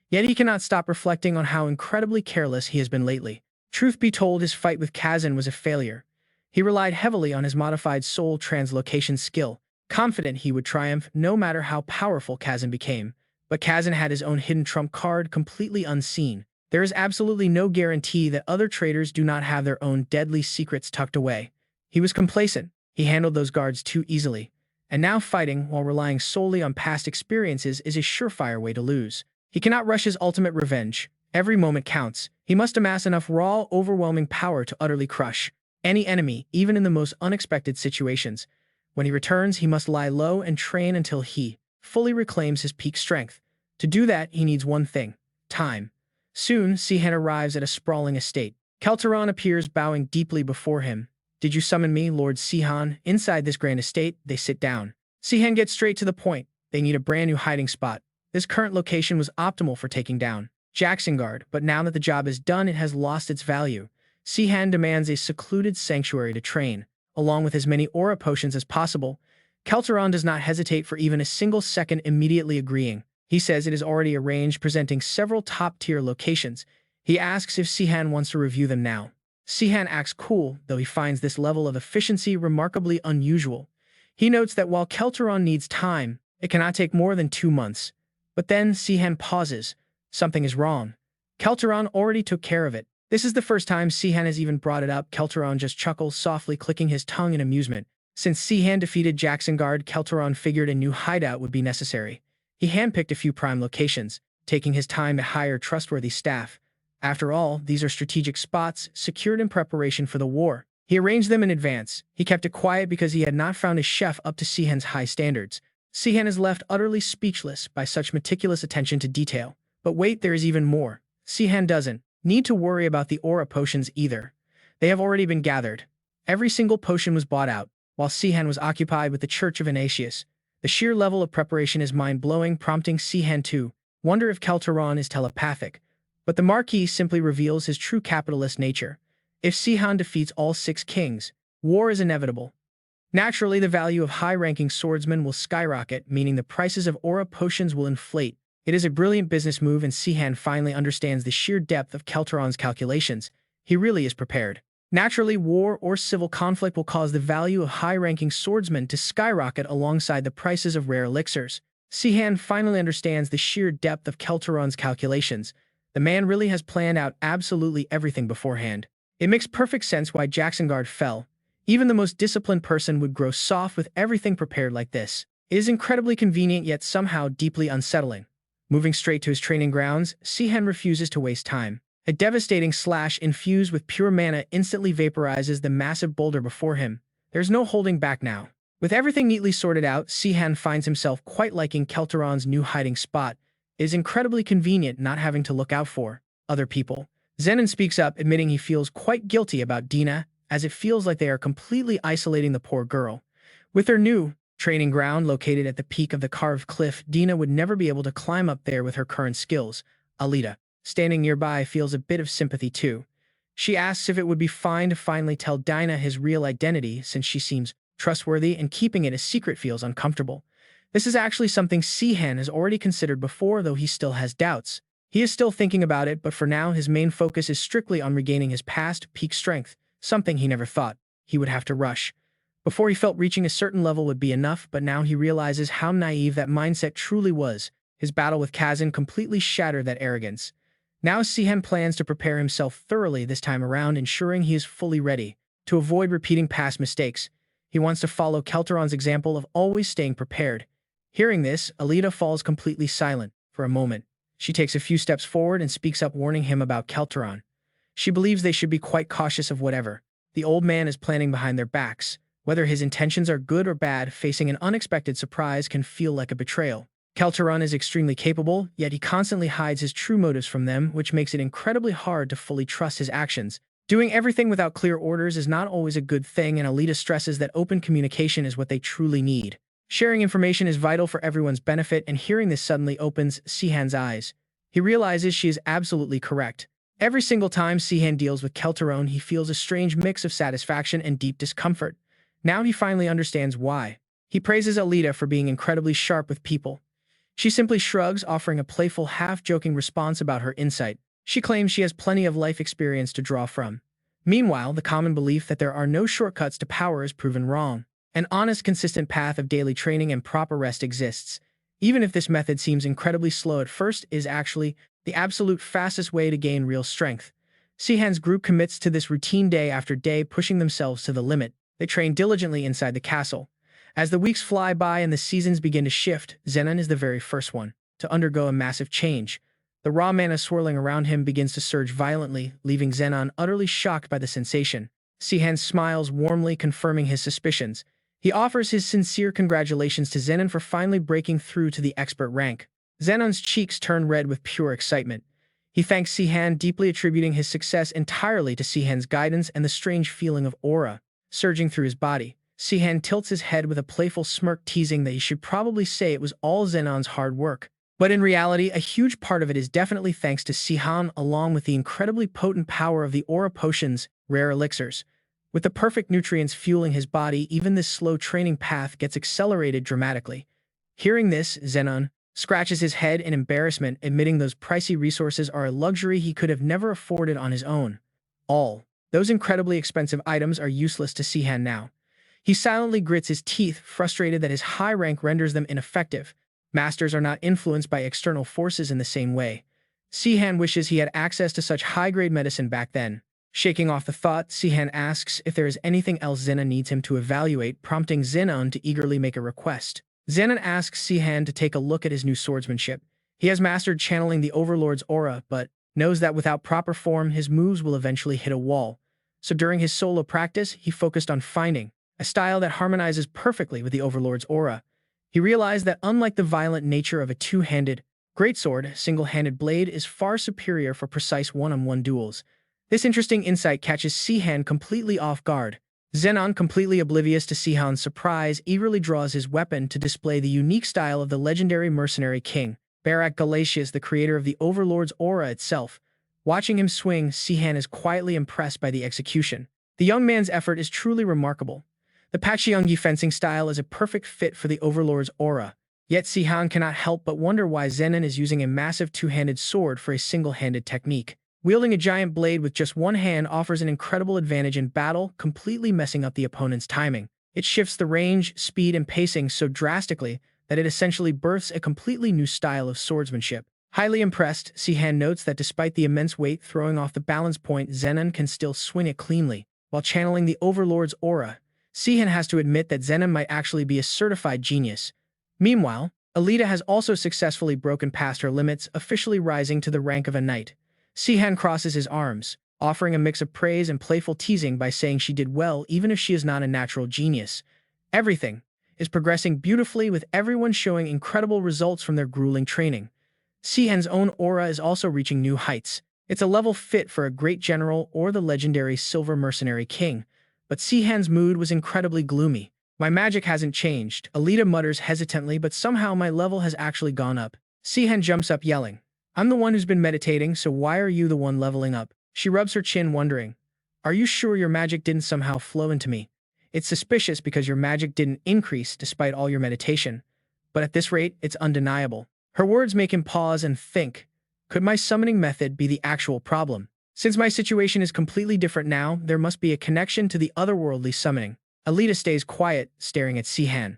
Yet he cannot stop reflecting on how incredibly careless he has been lately. Truth be told, his fight with Kazan was a failure. He relied heavily on his modified soul translocation skill, confident he would triumph no matter how powerful Kazan became. But Kazan had his own hidden trump card completely unseen. There is absolutely no guarantee that other traitors do not have their own deadly secrets tucked away. He was complacent. He handled those guards too easily. And now fighting while relying solely on past experiences is a surefire way to lose. He cannot rush his ultimate revenge. Every moment counts. He must amass enough raw, overwhelming power to utterly crush any enemy, even in the most unexpected situations. When he returns, he must lie low and train until he fully reclaims his peak strength. To do that, he needs one thing: time. Soon, Sihan arrives at a sprawling estate. Kelteron appears, bowing deeply before him. "Did you summon me, Lord Sihan?" Inside this grand estate, they sit down. Sihan gets straight to the point. They need a brand new hiding spot. This current location was optimal for taking down Jacksonguard, but now that the job is done, it has lost its value. Sihan demands a secluded sanctuary to train, along with as many aura potions as possible. Kelteron does not hesitate for even a single second, immediately agreeing. He says it is already arranged, presenting several top-tier locations. He asks if Sihan wants to review them now. Sihan acts cool, though he finds this level of efficiency remarkably unusual. He notes that while Kelteron needs time, it cannot take more than 2 months. But then Sihan pauses. Something is wrong. Kelteron already took care of it. This is the first time Sihan has even brought it up. Kelteron just chuckles, softly clicking his tongue in amusement. Since Sihan defeated Jacksonguard, Kelteron figured a new hideout would be necessary. He handpicked a few prime locations, taking his time to hire trustworthy staff. After all, these are strategic spots, secured in preparation for the war. He arranged them in advance. He kept it quiet because he had not found a chef up to Sihan's high standards. Sihan is left utterly speechless by such meticulous attention to detail. But wait, there is even more. Sihan doesn't need to worry about the aura potions either. They have already been gathered. Every single potion was bought out, while Sihan was occupied with the Church of Ignatius. The sheer level of preparation is mind-blowing, prompting Sihan to wonder if Kelteron is telepathic. But the Marquis simply reveals his true capitalist nature. If Sihan defeats all 6 kings, war is inevitable. Naturally, the value of high-ranking swordsmen will skyrocket, meaning the prices of aura potions will inflate. It is a brilliant business move, and Sihan finally understands the sheer depth of Kelteron's calculations. He really is prepared. Naturally, war or civil conflict will cause the value of high-ranking swordsmen to skyrocket alongside the prices of rare elixirs. Sihan finally understands the sheer depth of Kelteron's calculations. The man really has planned out absolutely everything beforehand. It makes perfect sense why Jacksonguard fell. Even the most disciplined person would grow soft with everything prepared like this. It is incredibly convenient, yet somehow deeply unsettling. Moving straight to his training grounds, Sihan refuses to waste time. A devastating slash infused with pure mana instantly vaporizes the massive boulder before him. There's no holding back now. With everything neatly sorted out, Sihan finds himself quite liking Kelteron's new hiding spot. It is incredibly convenient not having to look out for other people. Zenon speaks up, admitting he feels quite guilty about Dina, as it feels like they are completely isolating the poor girl. With her new training ground located at the peak of the carved cliff, Dina would never be able to climb up there with her current skills. Alita, standing nearby, feels a bit of sympathy too. She asks if it would be fine to finally tell Dina his real identity, since she seems trustworthy and keeping it a secret feels uncomfortable. This is actually something Sihan has already considered before, though he still has doubts. He is still thinking about it, but for now his main focus is strictly on regaining his past peak strength, something he never thought he would have to rush. Before, he felt reaching a certain level would be enough, but now he realizes how naive that mindset truly was. His battle with Kazan completely shattered that arrogance. Now Sihan plans to prepare himself thoroughly this time around, ensuring he is fully ready to avoid repeating past mistakes. He wants to follow Kelteron's example of always staying prepared. Hearing this, Alita falls completely silent for a moment. She takes a few steps forward and speaks up, warning him about Kelteron. She believes they should be quite cautious of whatever the old man is planning behind their backs. Whether his intentions are good or bad, facing an unexpected surprise can feel like a betrayal. Kelteron is extremely capable, yet he constantly hides his true motives from them, which makes it incredibly hard to fully trust his actions. Doing everything without clear orders is not always a good thing, and Alita stresses that open communication is what they truly need. Sharing information is vital for everyone's benefit, and hearing this suddenly opens Sihan's eyes. He realizes she is absolutely correct. Every single time Sihan deals with Kelteron, he feels a strange mix of satisfaction and deep discomfort. Now he finally understands why. He praises Alita for being incredibly sharp with people. She simply shrugs, offering a playful, half-joking response about her insight. She claims she has plenty of life experience to draw from. Meanwhile, the common belief that there are no shortcuts to power is proven wrong. An honest, consistent path of daily training and proper rest exists. Even if this method seems incredibly slow at first, it is actually the absolute fastest way to gain real strength. Sihan's group commits to this routine day after day, pushing themselves to the limit. They train diligently inside the castle. As the weeks fly by and the seasons begin to shift, Zenon is the very first one to undergo a massive change. The raw mana swirling around him begins to surge violently, leaving Zenon utterly shocked by the sensation. Sihan smiles warmly, confirming his suspicions. He offers his sincere congratulations to Zenon for finally breaking through to the expert rank. Zenon's cheeks turn red with pure excitement. He thanks Sihan, deeply attributing his success entirely to Sihan's guidance and the strange feeling of aura surging through his body. Sihan tilts his head with a playful smirk, teasing that he should probably say it was all Zenon's hard work. But in reality, a huge part of it is definitely thanks to Sihan, along with the incredibly potent power of the aura potions, rare elixirs. With the perfect nutrients fueling his body, even this slow training path gets accelerated dramatically. Hearing this, Zenon scratches his head in embarrassment, admitting those pricey resources are a luxury he could have never afforded on his own. All those incredibly expensive items are useless to Sihan now. He silently grits his teeth, frustrated that his high rank renders them ineffective. Masters are not influenced by external forces in the same way. Sihan wishes he had access to such high-grade medicine back then. Shaking off the thought, Sihan asks if there is anything else Zenon needs him to evaluate, prompting Zenon to eagerly make a request. Zenon asks Sihan to take a look at his new swordsmanship. He has mastered channeling the Overlord's aura, but knows that without proper form, his moves will eventually hit a wall. So during his solo practice, he focused on finding a style that harmonizes perfectly with the Overlord's aura. He realized that unlike the violent nature of a two-handed greatsword, single-handed blade is far superior for precise one-on-one duels. This interesting insight catches Sihan completely off guard. Zenon, completely oblivious to Sihan's surprise, eagerly draws his weapon to display the unique style of the legendary mercenary king, Barak Galatius, the creator of the Overlord's aura itself. Watching him swing, Sihan is quietly impressed by the execution. The young man's effort is truly remarkable. The Pachiyungi fencing style is a perfect fit for the Overlord's aura. Yet Sihan cannot help but wonder why Zenon is using a massive two-handed sword for a single-handed technique. Wielding a giant blade with just one hand offers an incredible advantage in battle, completely messing up the opponent's timing. It shifts the range, speed, and pacing so drastically that it essentially births a completely new style of swordsmanship. Highly impressed, Sihan notes that despite the immense weight throwing off the balance point, Zenon can still swing it cleanly. While channeling the Overlord's aura, Sihan has to admit that Zenon might actually be a certified genius. Meanwhile, Alita has also successfully broken past her limits, officially rising to the rank of a knight. Sihan crosses his arms, offering a mix of praise and playful teasing by saying she did well even if she is not a natural genius. Everything is progressing beautifully, with everyone showing incredible results from their grueling training. Sihan's own aura is also reaching new heights. It's a level fit for a great general or the legendary silver mercenary king. But Sihan's mood was incredibly gloomy. My magic hasn't changed, Alita mutters hesitantly, but somehow my level has actually gone up. Sihan jumps up yelling, I'm the one who's been meditating, so why are you the one leveling up? She rubs her chin, wondering, are you sure your magic didn't somehow flow into me? It's suspicious because your magic didn't increase despite all your meditation. But at this rate, it's undeniable. Her words make him pause and think, could my summoning method be the actual problem? Since my situation is completely different now, there must be a connection to the otherworldly summoning. Alita stays quiet, staring at Sihan.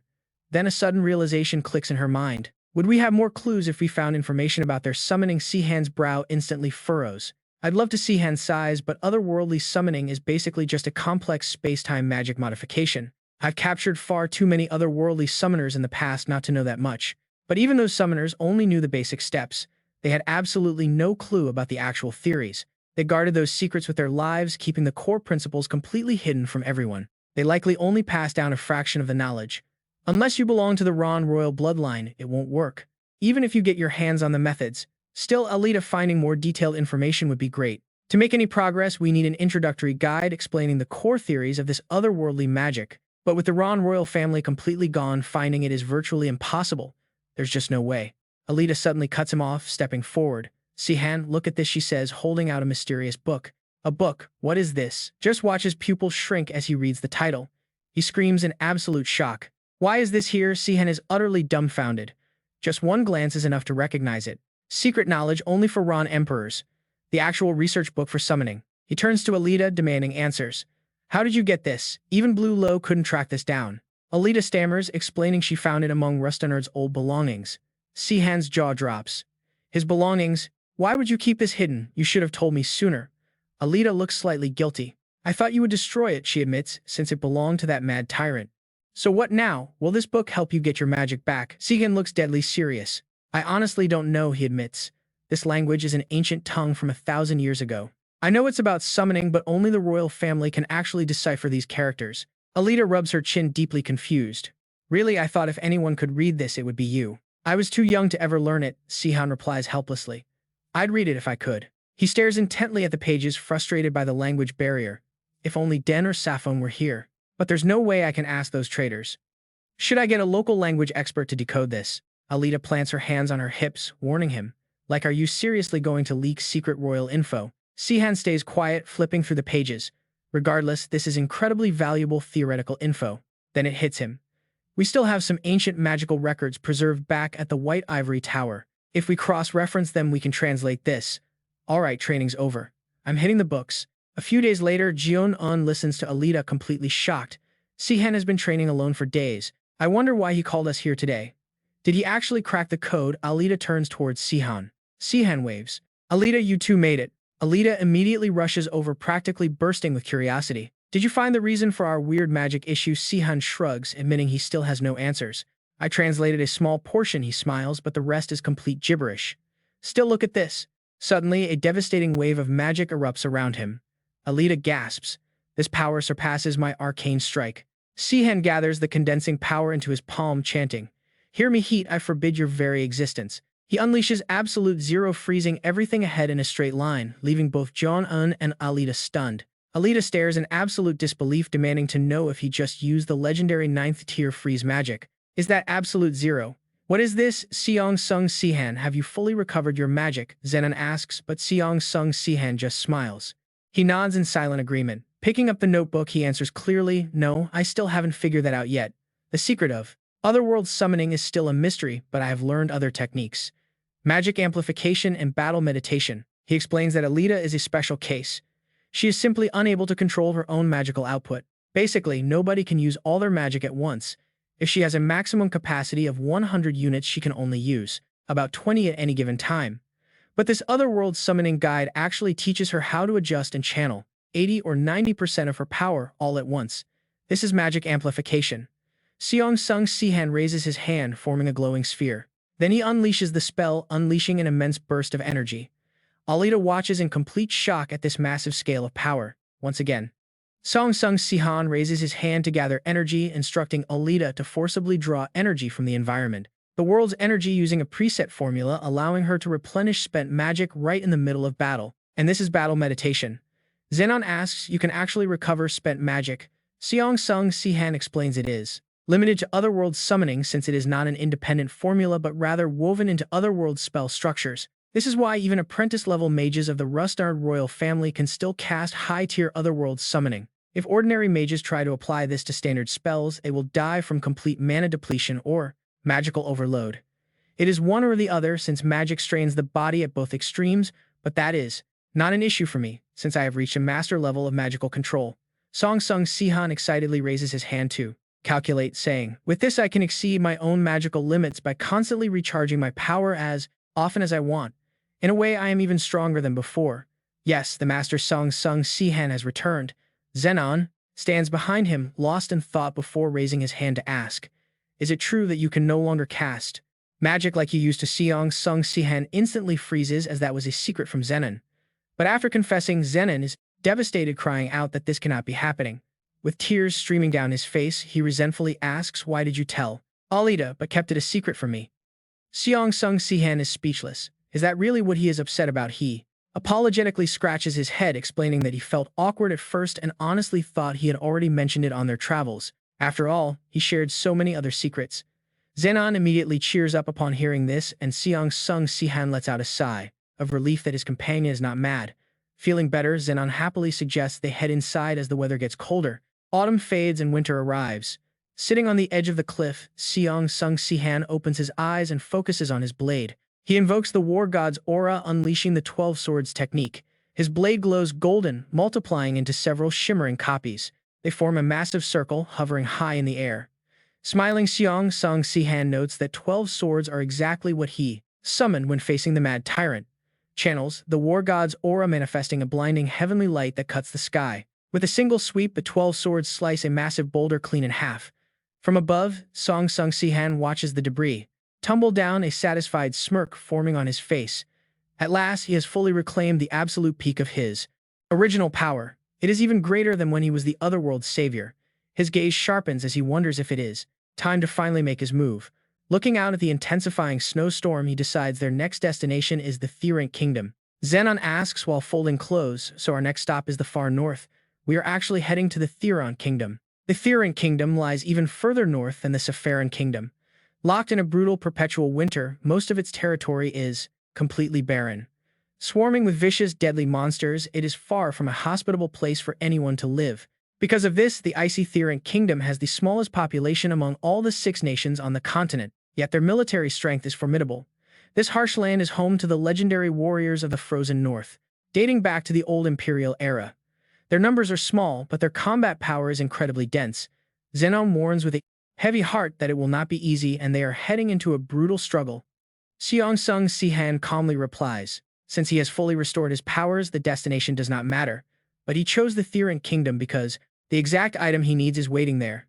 Then a sudden realization clicks in her mind. Would we have more clues if we found information about their summoning? Sihan's brow instantly furrows. I'd love to see Sihan's size, but otherworldly summoning is basically just a complex space-time magic modification. I've captured far too many otherworldly summoners in the past not to know that much. But even those summoners only knew the basic steps. They had absolutely no clue about the actual theories. They guarded those secrets with their lives, keeping the core principles completely hidden from everyone. They likely only passed down a fraction of the knowledge. Unless you belong to the Ron royal bloodline, it won't work. Even if you get your hands on the methods, still Alita finding more detailed information would be great. To make any progress, we need an introductory guide explaining the core theories of this otherworldly magic. But with the Ron royal family completely gone, finding it is virtually impossible. There's just no way. Alita suddenly cuts him off, stepping forward. Sihan, look at this, she says, holding out a mysterious book. A book? What is this? Just watch his pupils shrink as he reads the title. He screams in absolute shock. Why is this here? Sihan is utterly dumbfounded. Just one glance is enough to recognize it. Secret knowledge only for Ron emperors. The actual research book for summoning. He turns to Alita, demanding answers. How did you get this? Even Blue Low couldn't track this down. Alita stammers, explaining she found it among Rustanerd's old belongings. Sihan's jaw drops. His belongings? Why would you keep this hidden? You should have told me sooner. Alita looks slightly guilty. I thought you would destroy it, she admits, since it belonged to that mad tyrant. So what now? Will this book help you get your magic back? Sihan looks deadly serious. I honestly don't know, he admits. This language is an ancient tongue from 1,000 years ago. I know it's about summoning, but only the royal family can actually decipher these characters. Alita rubs her chin, deeply confused. Really, I thought if anyone could read this, it would be you. I was too young to ever learn it, Sihan replies helplessly. I'd read it if I could. He stares intently at the pages, frustrated by the language barrier. If only Den or Saphon were here. But there's no way I can ask those traitors. Should I get a local language expert to decode this? Alita plants her hands on her hips, warning him. Like, are you seriously going to leak secret royal info? Sihan stays quiet, flipping through the pages. Regardless, this is incredibly valuable theoretical info. Then it hits him. We still have some ancient magical records preserved back at the White Ivory Tower. If we cross-reference them, we can translate this. Alright, training's over. I'm hitting the books. A few days later, Jeon-eun listens to Alita completely shocked. Sihan has been training alone for days. I wonder why he called us here today. Did he actually crack the code? Alita turns towards Sihan. Sihan waves. Alita, you two made it. Alita immediately rushes over, practically bursting with curiosity. Did you find the reason for our weird magic issue? Sihan shrugs, admitting he still has no answers. I translated a small portion, he smiles, but the rest is complete gibberish. Still, look at this. Suddenly, a devastating wave of magic erupts around him. Alita gasps. This power surpasses my arcane strike. Sihan gathers the condensing power into his palm, chanting, Hear me, heat, I forbid your very existence. He unleashes absolute zero, freezing everything ahead in a straight line, leaving both Jeon-eun and Alita stunned. Alita stares in absolute disbelief, demanding to know if he just used the legendary 9th tier freeze magic. Is that absolute zero? What is this? Seong-sung Sihan, have you fully recovered your magic? Zenon asks, but Seong-sung Sihan just smiles. He nods in silent agreement. Picking up the notebook, he answers clearly, No, I still haven't figured that out yet. The secret of Otherworld summoning is still a mystery, but I have learned other techniques. Magic amplification and battle meditation. He explains that Alita is a special case. She is simply unable to control her own magical output. Basically, nobody can use all their magic at once. If she has a maximum capacity of 100 units, she can only use about 20 at any given time. But this Otherworld summoning guide actually teaches her how to adjust and channel 80 or 90% of her power all at once. This is magic amplification. Seong-sung Sihan raises his hand, forming a glowing sphere. Then he unleashes the spell, unleashing an immense burst of energy. Alita watches in complete shock at this massive scale of power. Once again, Seong-sung Sihan raises his hand to gather energy, instructing Alita to forcibly draw energy from the environment. The world's energy using a preset formula, allowing her to replenish spent magic right in the middle of battle. And this is battle meditation. Zenon asks, You can actually recover spent magic? Seong-sung Sihan explains it is limited to Otherworld summoning, since it is not an independent formula but rather woven into Otherworld spell structures. This is why even apprentice-level mages of the Rustanerd royal family can still cast high-tier Otherworld summoning. If ordinary mages try to apply this to standard spells, they will die from complete mana depletion or magical overload. It is one or the other, since magic strains the body at both extremes, but that is not an issue for me, since I have reached a master level of magical control. Seong-sung Sihan excitedly raises his hand to calculate, saying, With this I can exceed my own magical limits by constantly recharging my power as often as I want. In a way, I am even stronger than before. Yes, the master Seong-sung Sihan has returned. Zenon stands behind him, lost in thought before raising his hand to ask, Is it true that you can no longer cast Magic like he used to Seong Sung Sihan instantly freezes as that was a secret from Zenon. But after confessing, Zenon is devastated, crying out that this cannot be happening. With tears streaming down his face, he resentfully asks, "Why did you tell Alita but kept it a secret from me?" Seong Sung Sihan is speechless. Is that really what he is upset about? He apologetically scratches his head, explaining that he felt awkward at first and honestly thought he had already mentioned it on their travels. After all, he shared so many other secrets. Zenon immediately cheers up upon hearing this, and Seong Sung Sihan lets out a sigh of relief that his companion is not mad. Feeling better, Zenon happily suggests they head inside as the weather gets colder. Autumn fades and winter arrives. Sitting on the edge of the cliff, Seong Sung Sihan opens his eyes and focuses on his blade. He invokes the war god's aura, unleashing the 12 swords technique. His blade glows golden, multiplying into several shimmering copies. They form a massive circle, hovering high in the air. Smiling, Seong Sung Sihan notes that 12 swords are exactly what he summoned when facing the mad tyrant. Channels the war god's aura, manifesting a blinding heavenly light that cuts the sky. With a single sweep, the 12 swords slice a massive boulder clean in half. From above, Seong Sung Sihan watches the debris tumble down, a satisfied smirk forming on his face. At last, he has fully reclaimed the absolute peak of his original power. It is even greater than when he was the Otherworld's savior. His gaze sharpens as he wonders if it is time to finally make his move. Looking out at the intensifying snowstorm, he decides their next destination is the Tyrant Kingdom. Zenon asks while folding clothes, "So our next stop is the far north. We are actually heading to the Tyrant Kingdom." The Tyrant Kingdom lies even further north than the Sihan Kingdom. Locked in a brutal perpetual winter, most of its territory is completely barren. Swarming with vicious, deadly monsters, it is far from a hospitable place for anyone to live. Because of this, the icy Tyrant Kingdom has the smallest population among all the 6 nations on the continent, yet their military strength is formidable. This harsh land is home to the legendary warriors of the frozen north, dating back to the old imperial era. Their numbers are small, but their combat power is incredibly dense. Zenon warns with a heavy heart that it will not be easy, and they are heading into a brutal struggle. Seong Sung Sihan calmly replies, since he has fully restored his powers, the destination does not matter, but he chose the Tyrant Kingdom because the exact item he needs is waiting there.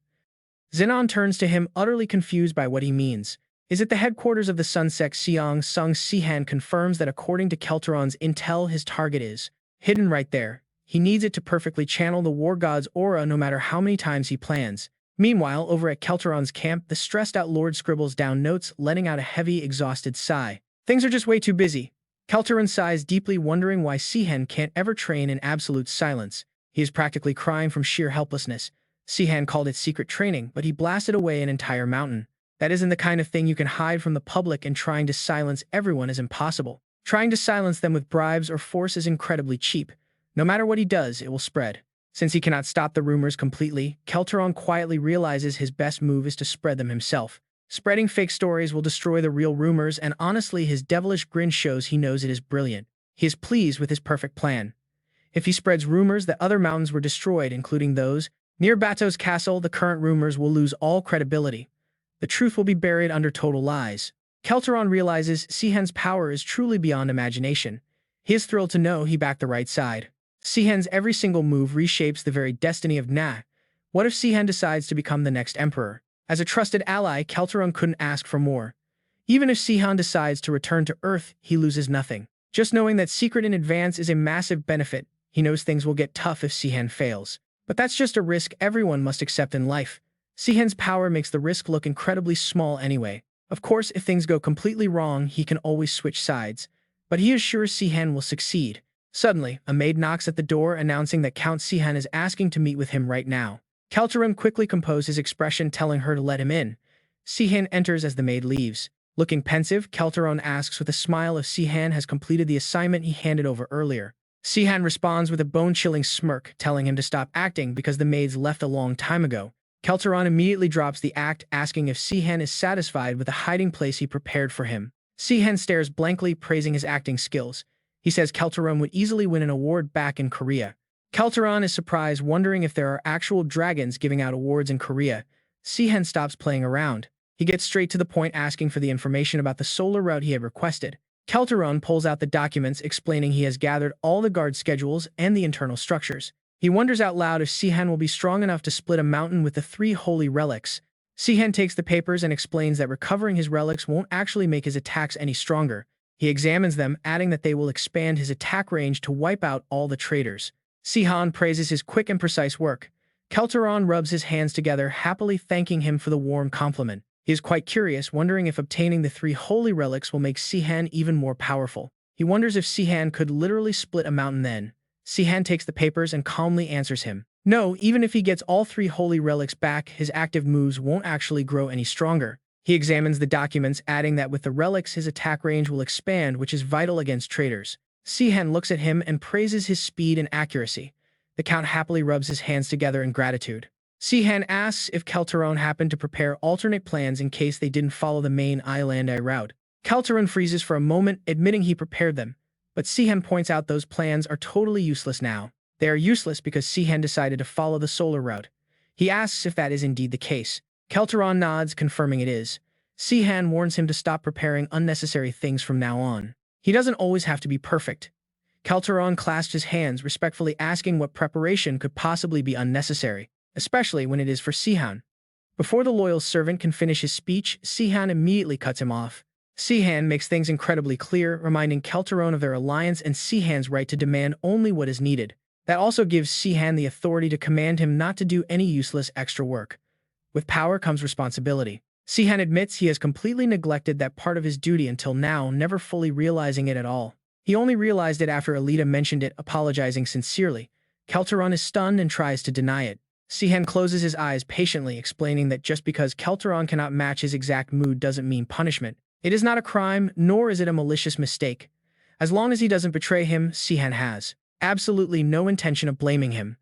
Zenon turns to him, utterly confused by what he means. Is it the headquarters of the Sun Sect? Seong Sung Sihan confirms that according to Kelteron's intel, his target is hidden right there. He needs it to perfectly channel the war god's aura no matter how many times he plans. Meanwhile, over at Kelteron's camp, the stressed-out lord scribbles down notes, letting out a heavy, exhausted sigh. Things are just way too busy. Kelteron sighs deeply, wondering why Sihan can't ever train in absolute silence. He is practically crying from sheer helplessness. Sihan called it secret training, but he blasted away an entire mountain. That isn't the kind of thing you can hide from the public, and trying to silence everyone is impossible. Trying to silence them with bribes or force is incredibly cheap. No matter what he does, it will spread. Since he cannot stop the rumors completely, Kelteron quietly realizes his best move is to spread them himself. Spreading fake stories will destroy the real rumors, and honestly, his devilish grin shows he knows it is brilliant. He is pleased with his perfect plan. If he spreads rumors that other mountains were destroyed, including those near Bato's castle, the current rumors will lose all credibility. The truth will be buried under total lies. Kelteron realizes Sihan's power is truly beyond imagination. He is thrilled to know he backed the right side. Sihan's every single move reshapes the very destiny of Na. What if Sihan decides to become the next emperor? As a trusted ally, Kelteron couldn't ask for more. Even if Sihan decides to return to Earth, he loses nothing. Just knowing that secret in advance is a massive benefit. He knows things will get tough if Sihan fails. But that's just a risk everyone must accept in life. Sihan's power makes the risk look incredibly small anyway. Of course, if things go completely wrong, he can always switch sides. But he is sure Sihan will succeed. Suddenly, a maid knocks at the door, announcing that Count Sihan is asking to meet with him right now. Kelteron quickly composed his expression, telling her to let him in. Sihan enters as the maid leaves. Looking pensive, Kelteron asks with a smile if Sihan has completed the assignment he handed over earlier. Sihan responds with a bone-chilling smirk, telling him to stop acting because the maids left a long time ago. Kelteron immediately drops the act, asking if Sihan is satisfied with the hiding place he prepared for him. Sihan stares blankly, praising his acting skills. He says Kelteron would easily win an award back in Korea. Kelteron is surprised, wondering if there are actual dragons giving out awards in Korea. Sihan stops playing around. He gets straight to the point, asking for the information about the solar route he had requested. Kelteron pulls out the documents, explaining he has gathered all the guard schedules and the internal structures. He wonders out loud if Sihan will be strong enough to split a mountain with the 3 holy relics. Sihan takes the papers and explains that recovering his relics won't actually make his attacks any stronger. He examines them, adding that they will expand his attack range to wipe out all the traitors. Sihan praises his quick and precise work. Keltaron rubs his hands together, happily thanking him for the warm compliment. He is quite curious, wondering if obtaining the 3 holy relics will make Sihan even more powerful. He wonders if Sihan could literally split a mountain then. Sihan takes the papers and calmly answers him. No, even if he gets all 3 holy relics back, his active moves won't actually grow any stronger. He examines the documents, adding that with the relics his attack range will expand, which is vital against traitors. Sihan looks at him and praises his speed and accuracy. The Count happily rubs his hands together in gratitude. Sihan asks if Keltaron happened to prepare alternate plans in case they didn't follow the main island route. Keltaron freezes for a moment, admitting he prepared them, but Sihan points out those plans are totally useless now. They are useless because Sihan decided to follow the solar route. He asks if that is indeed the case. Keltaron nods, confirming it is. Sihan warns him to stop preparing unnecessary things from now on. He doesn't always have to be perfect. Keltaron clasps his hands, respectfully asking what preparation could possibly be unnecessary, especially when it is for Sihan. Before the loyal servant can finish his speech, Sihan immediately cuts him off. Sihan makes things incredibly clear, reminding Keltaron of their alliance and Sihan's right to demand only what is needed. That also gives Sihan the authority to command him not to do any useless extra work. With power comes responsibility. Sihan admits he has completely neglected that part of his duty until now, never fully realizing it at all. He only realized it after Alita mentioned it, apologizing sincerely. Keltaron is stunned and tries to deny it. Sihan closes his eyes patiently, explaining that just because Keltaron cannot match his exact mood doesn't mean punishment. It is not a crime, nor is it a malicious mistake. As long as he doesn't betray him, Sihan has absolutely no intention of blaming him.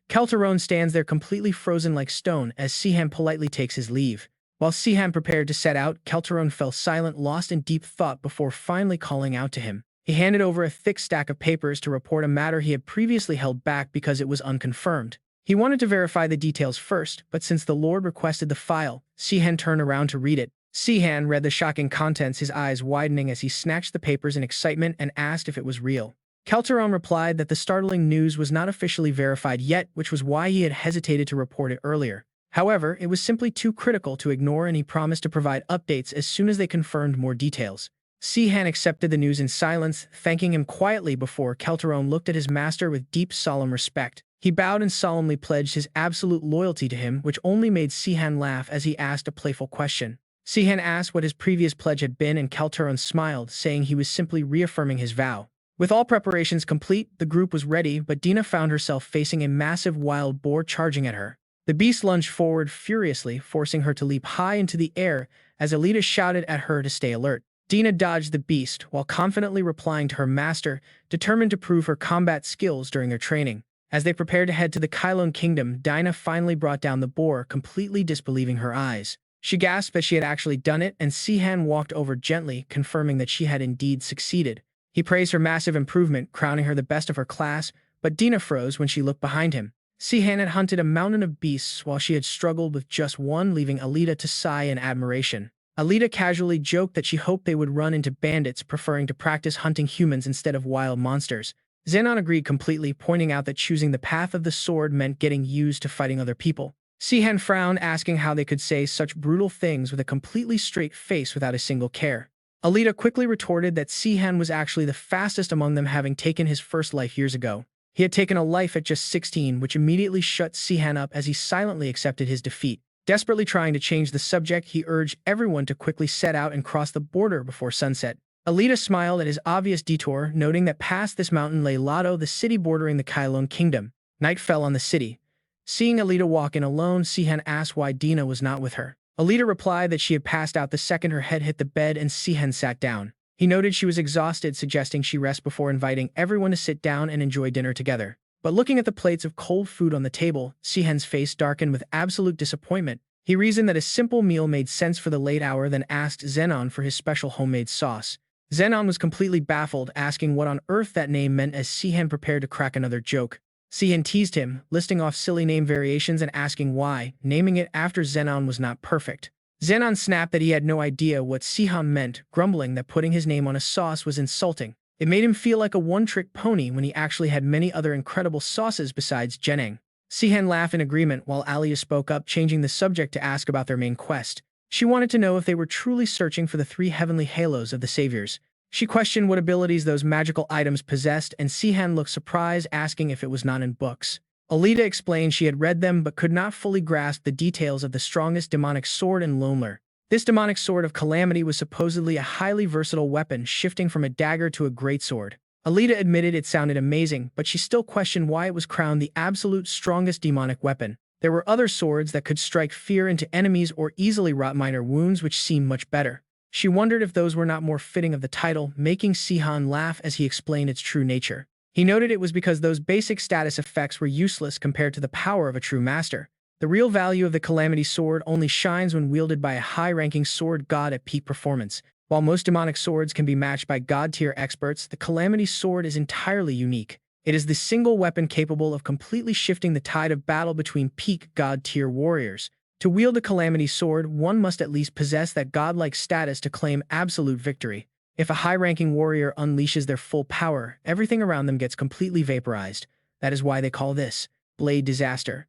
Keltaron stands there completely frozen like stone as Sihan politely takes his leave. While Sihan prepared to set out, Keltaron fell silent, lost in deep thought before finally calling out to him. He handed over a thick stack of papers to report a matter he had previously held back because it was unconfirmed. He wanted to verify the details first, but since the Lord requested the file, Sihan turned around to read it. Sihan read the shocking contents, his eyes widening as he snatched the papers in excitement and asked if it was real. Keltaron replied that the startling news was not officially verified yet, which was why he had hesitated to report it earlier. However, it was simply too critical to ignore, and he promised to provide updates as soon as they confirmed more details. Sihan accepted the news in silence, thanking him quietly before Keltaron looked at his master with deep, solemn respect. He bowed and solemnly pledged his absolute loyalty to him, which only made Sihan laugh as he asked a playful question. Sihan asked what his previous pledge had been, and Keltaron smiled, saying he was simply reaffirming his vow. With all preparations complete, the group was ready, but Dina found herself facing a massive wild boar charging at her. The beast lunged forward furiously, forcing her to leap high into the air as Alita shouted at her to stay alert. Dina dodged the beast, while confidently replying to her master, determined to prove her combat skills during their training. As they prepared to head to the Kylon Kingdom, Dina finally brought down the boar, completely disbelieving her eyes. She gasped that she had actually done it, and Sihan walked over gently, confirming that she had indeed succeeded. He praised her massive improvement, crowning her the best of her class, but Dina froze when she looked behind him. Sihan had hunted a mountain of beasts while she had struggled with just one, leaving Alita to sigh in admiration. Alita casually joked that she hoped they would run into bandits, preferring to practice hunting humans instead of wild monsters. Zenon agreed completely, pointing out that choosing the path of the sword meant getting used to fighting other people. Sihan frowned, asking how they could say such brutal things with a completely straight face without a single care. Alita quickly retorted that Sihan was actually the fastest among them, having taken his first life years ago. He had taken a life at just 16, which immediately shut Sihan up as he silently accepted his defeat. Desperately trying to change the subject, he urged everyone to quickly set out and cross the border before sunset. Alita smiled at his obvious detour, noting that past this mountain lay Lado, the city bordering the Kylon Kingdom. Night fell on the city. Seeing Alita walk in alone, Sihan asked why Dina was not with her. Alita replied that she had passed out the second her head hit the bed, and Sihan sat down. He noted she was exhausted, suggesting she rest before inviting everyone to sit down and enjoy dinner together. But looking at the plates of cold food on the table, Sihan's face darkened with absolute disappointment. He reasoned that a simple meal made sense for the late hour, then asked Zenon for his special homemade sauce. Zenon was completely baffled, asking what on earth that name meant as Sihan prepared to crack another joke. Sihan teased him, listing off silly name variations and asking why, naming it after Zenon was not perfect. Zenon snapped that he had no idea what Sihan meant, grumbling that putting his name on a sauce was insulting. It made him feel like a one-trick pony when he actually had many other incredible sauces besides Jeneng. Sihan laughed in agreement while Alita spoke up, changing the subject to ask about their main quest. She wanted to know if they were truly searching for the three heavenly halos of the saviors. She questioned what abilities those magical items possessed, and Sihan looked surprised, asking if it was not in books. Alita explained she had read them but could not fully grasp the details of the strongest demonic sword in Loneler. This demonic sword of calamity was supposedly a highly versatile weapon, shifting from a dagger to a greatsword. Alita admitted it sounded amazing, but she still questioned why it was crowned the absolute strongest demonic weapon. There were other swords that could strike fear into enemies or easily wrought minor wounds, which seemed much better. She wondered if those were not more fitting of the title, making Sihan laugh as he explained its true nature. He noted it was because those basic status effects were useless compared to the power of a true master. The real value of the Calamity Sword only shines when wielded by a high-ranking sword god at peak performance. While most demonic swords can be matched by god-tier experts, the Calamity Sword is entirely unique. It is the single weapon capable of completely shifting the tide of battle between peak god-tier warriors. To wield a Calamity Sword, one must at least possess that godlike status to claim absolute victory. If a high-ranking warrior unleashes their full power, everything around them gets completely vaporized. That is why they call this Blade Disaster.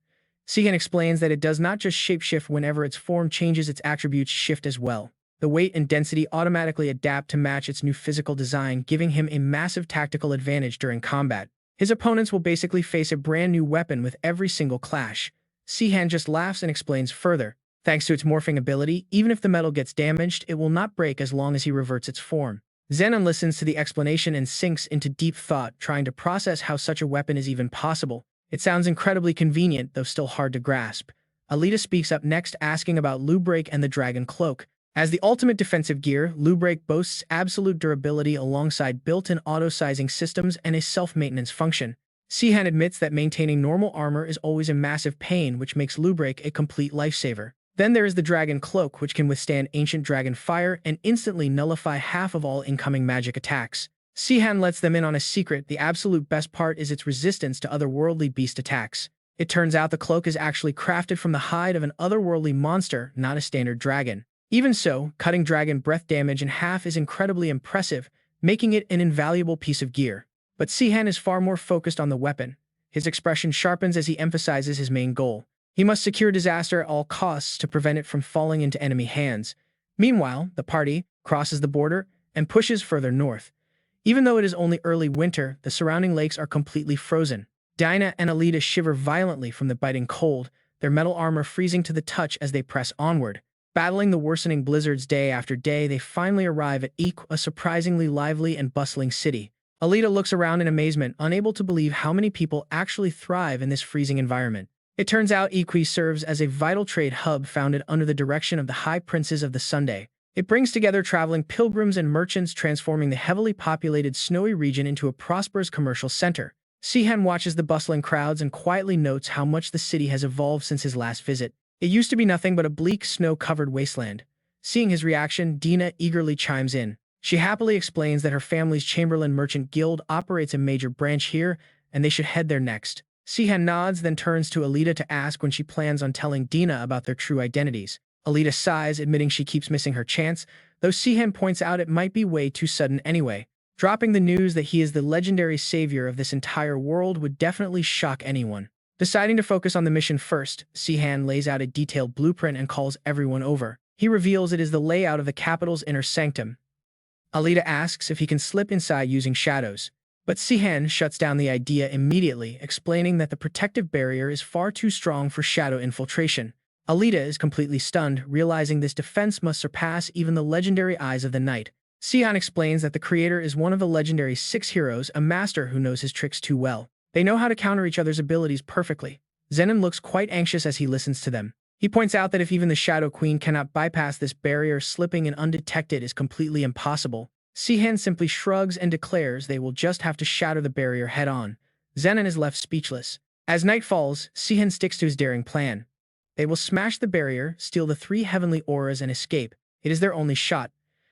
Sihan explains that it does not just shapeshift whenever its form changes, its attributes shift as well. The weight and density automatically adapt to match its new physical design, giving him a massive tactical advantage during combat. His opponents will basically face a brand new weapon with every single clash. Sihan just laughs and explains further. Thanks to its morphing ability, even if the metal gets damaged, it will not break as long as he reverts its form. Zenon listens to the explanation and sinks into deep thought, trying to process how such a weapon is even possible. It sounds incredibly convenient, though still hard to grasp. Alita speaks up next, asking about Lubreak and the Dragon Cloak. As the ultimate defensive gear, Lubreak boasts absolute durability alongside built-in auto-sizing systems and a self-maintenance function. Sihan admits that maintaining normal armor is always a massive pain, which makes Lubreak a complete lifesaver. Then there is the Dragon Cloak, which can withstand ancient dragon fire and instantly nullify half of all incoming magic attacks. Sihan lets them in on a secret. The absolute best part is its resistance to otherworldly beast attacks. It turns out the cloak is actually crafted from the hide of an otherworldly monster, not a standard dragon. Even so, cutting dragon breath damage in half is incredibly impressive, making it an invaluable piece of gear. But Sihan is far more focused on the weapon. His expression sharpens as he emphasizes his main goal. He must secure disaster at all costs to prevent it from falling into enemy hands. Meanwhile, the party crosses the border and pushes further north. Even though it is only early winter, the surrounding lakes are completely frozen. Dinah and Alita shiver violently from the biting cold, their metal armor freezing to the touch as they press onward. Battling the worsening blizzards day after day, they finally arrive at Iq, a surprisingly lively and bustling city. Alita looks around in amazement, unable to believe how many people actually thrive in this freezing environment. It turns out Iqui serves as a vital trade hub founded under the direction of the High Princes of the Sunday. It brings together traveling pilgrims and merchants, transforming the heavily populated snowy region into a prosperous commercial center. Sihan watches the bustling crowds and quietly notes how much the city has evolved since his last visit. It used to be nothing but a bleak, snow-covered wasteland. Seeing his reaction, Dina eagerly chimes in. She happily explains that her family's Chamberlain Merchant Guild operates a major branch here, and they should head there next. Sihan nods, then turns to Alita to ask when she plans on telling Dina about their true identities. Alita sighs, admitting she keeps missing her chance, though Sihan points out it might be way too sudden anyway. Dropping the news that he is the legendary savior of this entire world would definitely shock anyone. Deciding to focus on the mission first, Sihan lays out a detailed blueprint and calls everyone over. He reveals it is the layout of the capital's inner sanctum. Alita asks if he can slip inside using shadows, but Sihan shuts down the idea immediately, explaining that the protective barrier is far too strong for shadow infiltration. Alita is completely stunned, realizing this defense must surpass even the legendary Eyes of the Night. Sihan explains that the creator is one of the legendary 6 heroes, a master who knows his tricks too well. They know how to counter each other's abilities perfectly. Zenon looks quite anxious as he listens to them. He points out that if even the Shadow Queen cannot bypass this barrier, slipping in undetected is completely impossible. Sihan simply shrugs and declares they will just have to shatter the barrier head-on. Zenon is left speechless. As night falls, Sihan sticks to his daring plan. They will smash the barrier, steal the 3 heavenly auras, and escape. It is their only shot.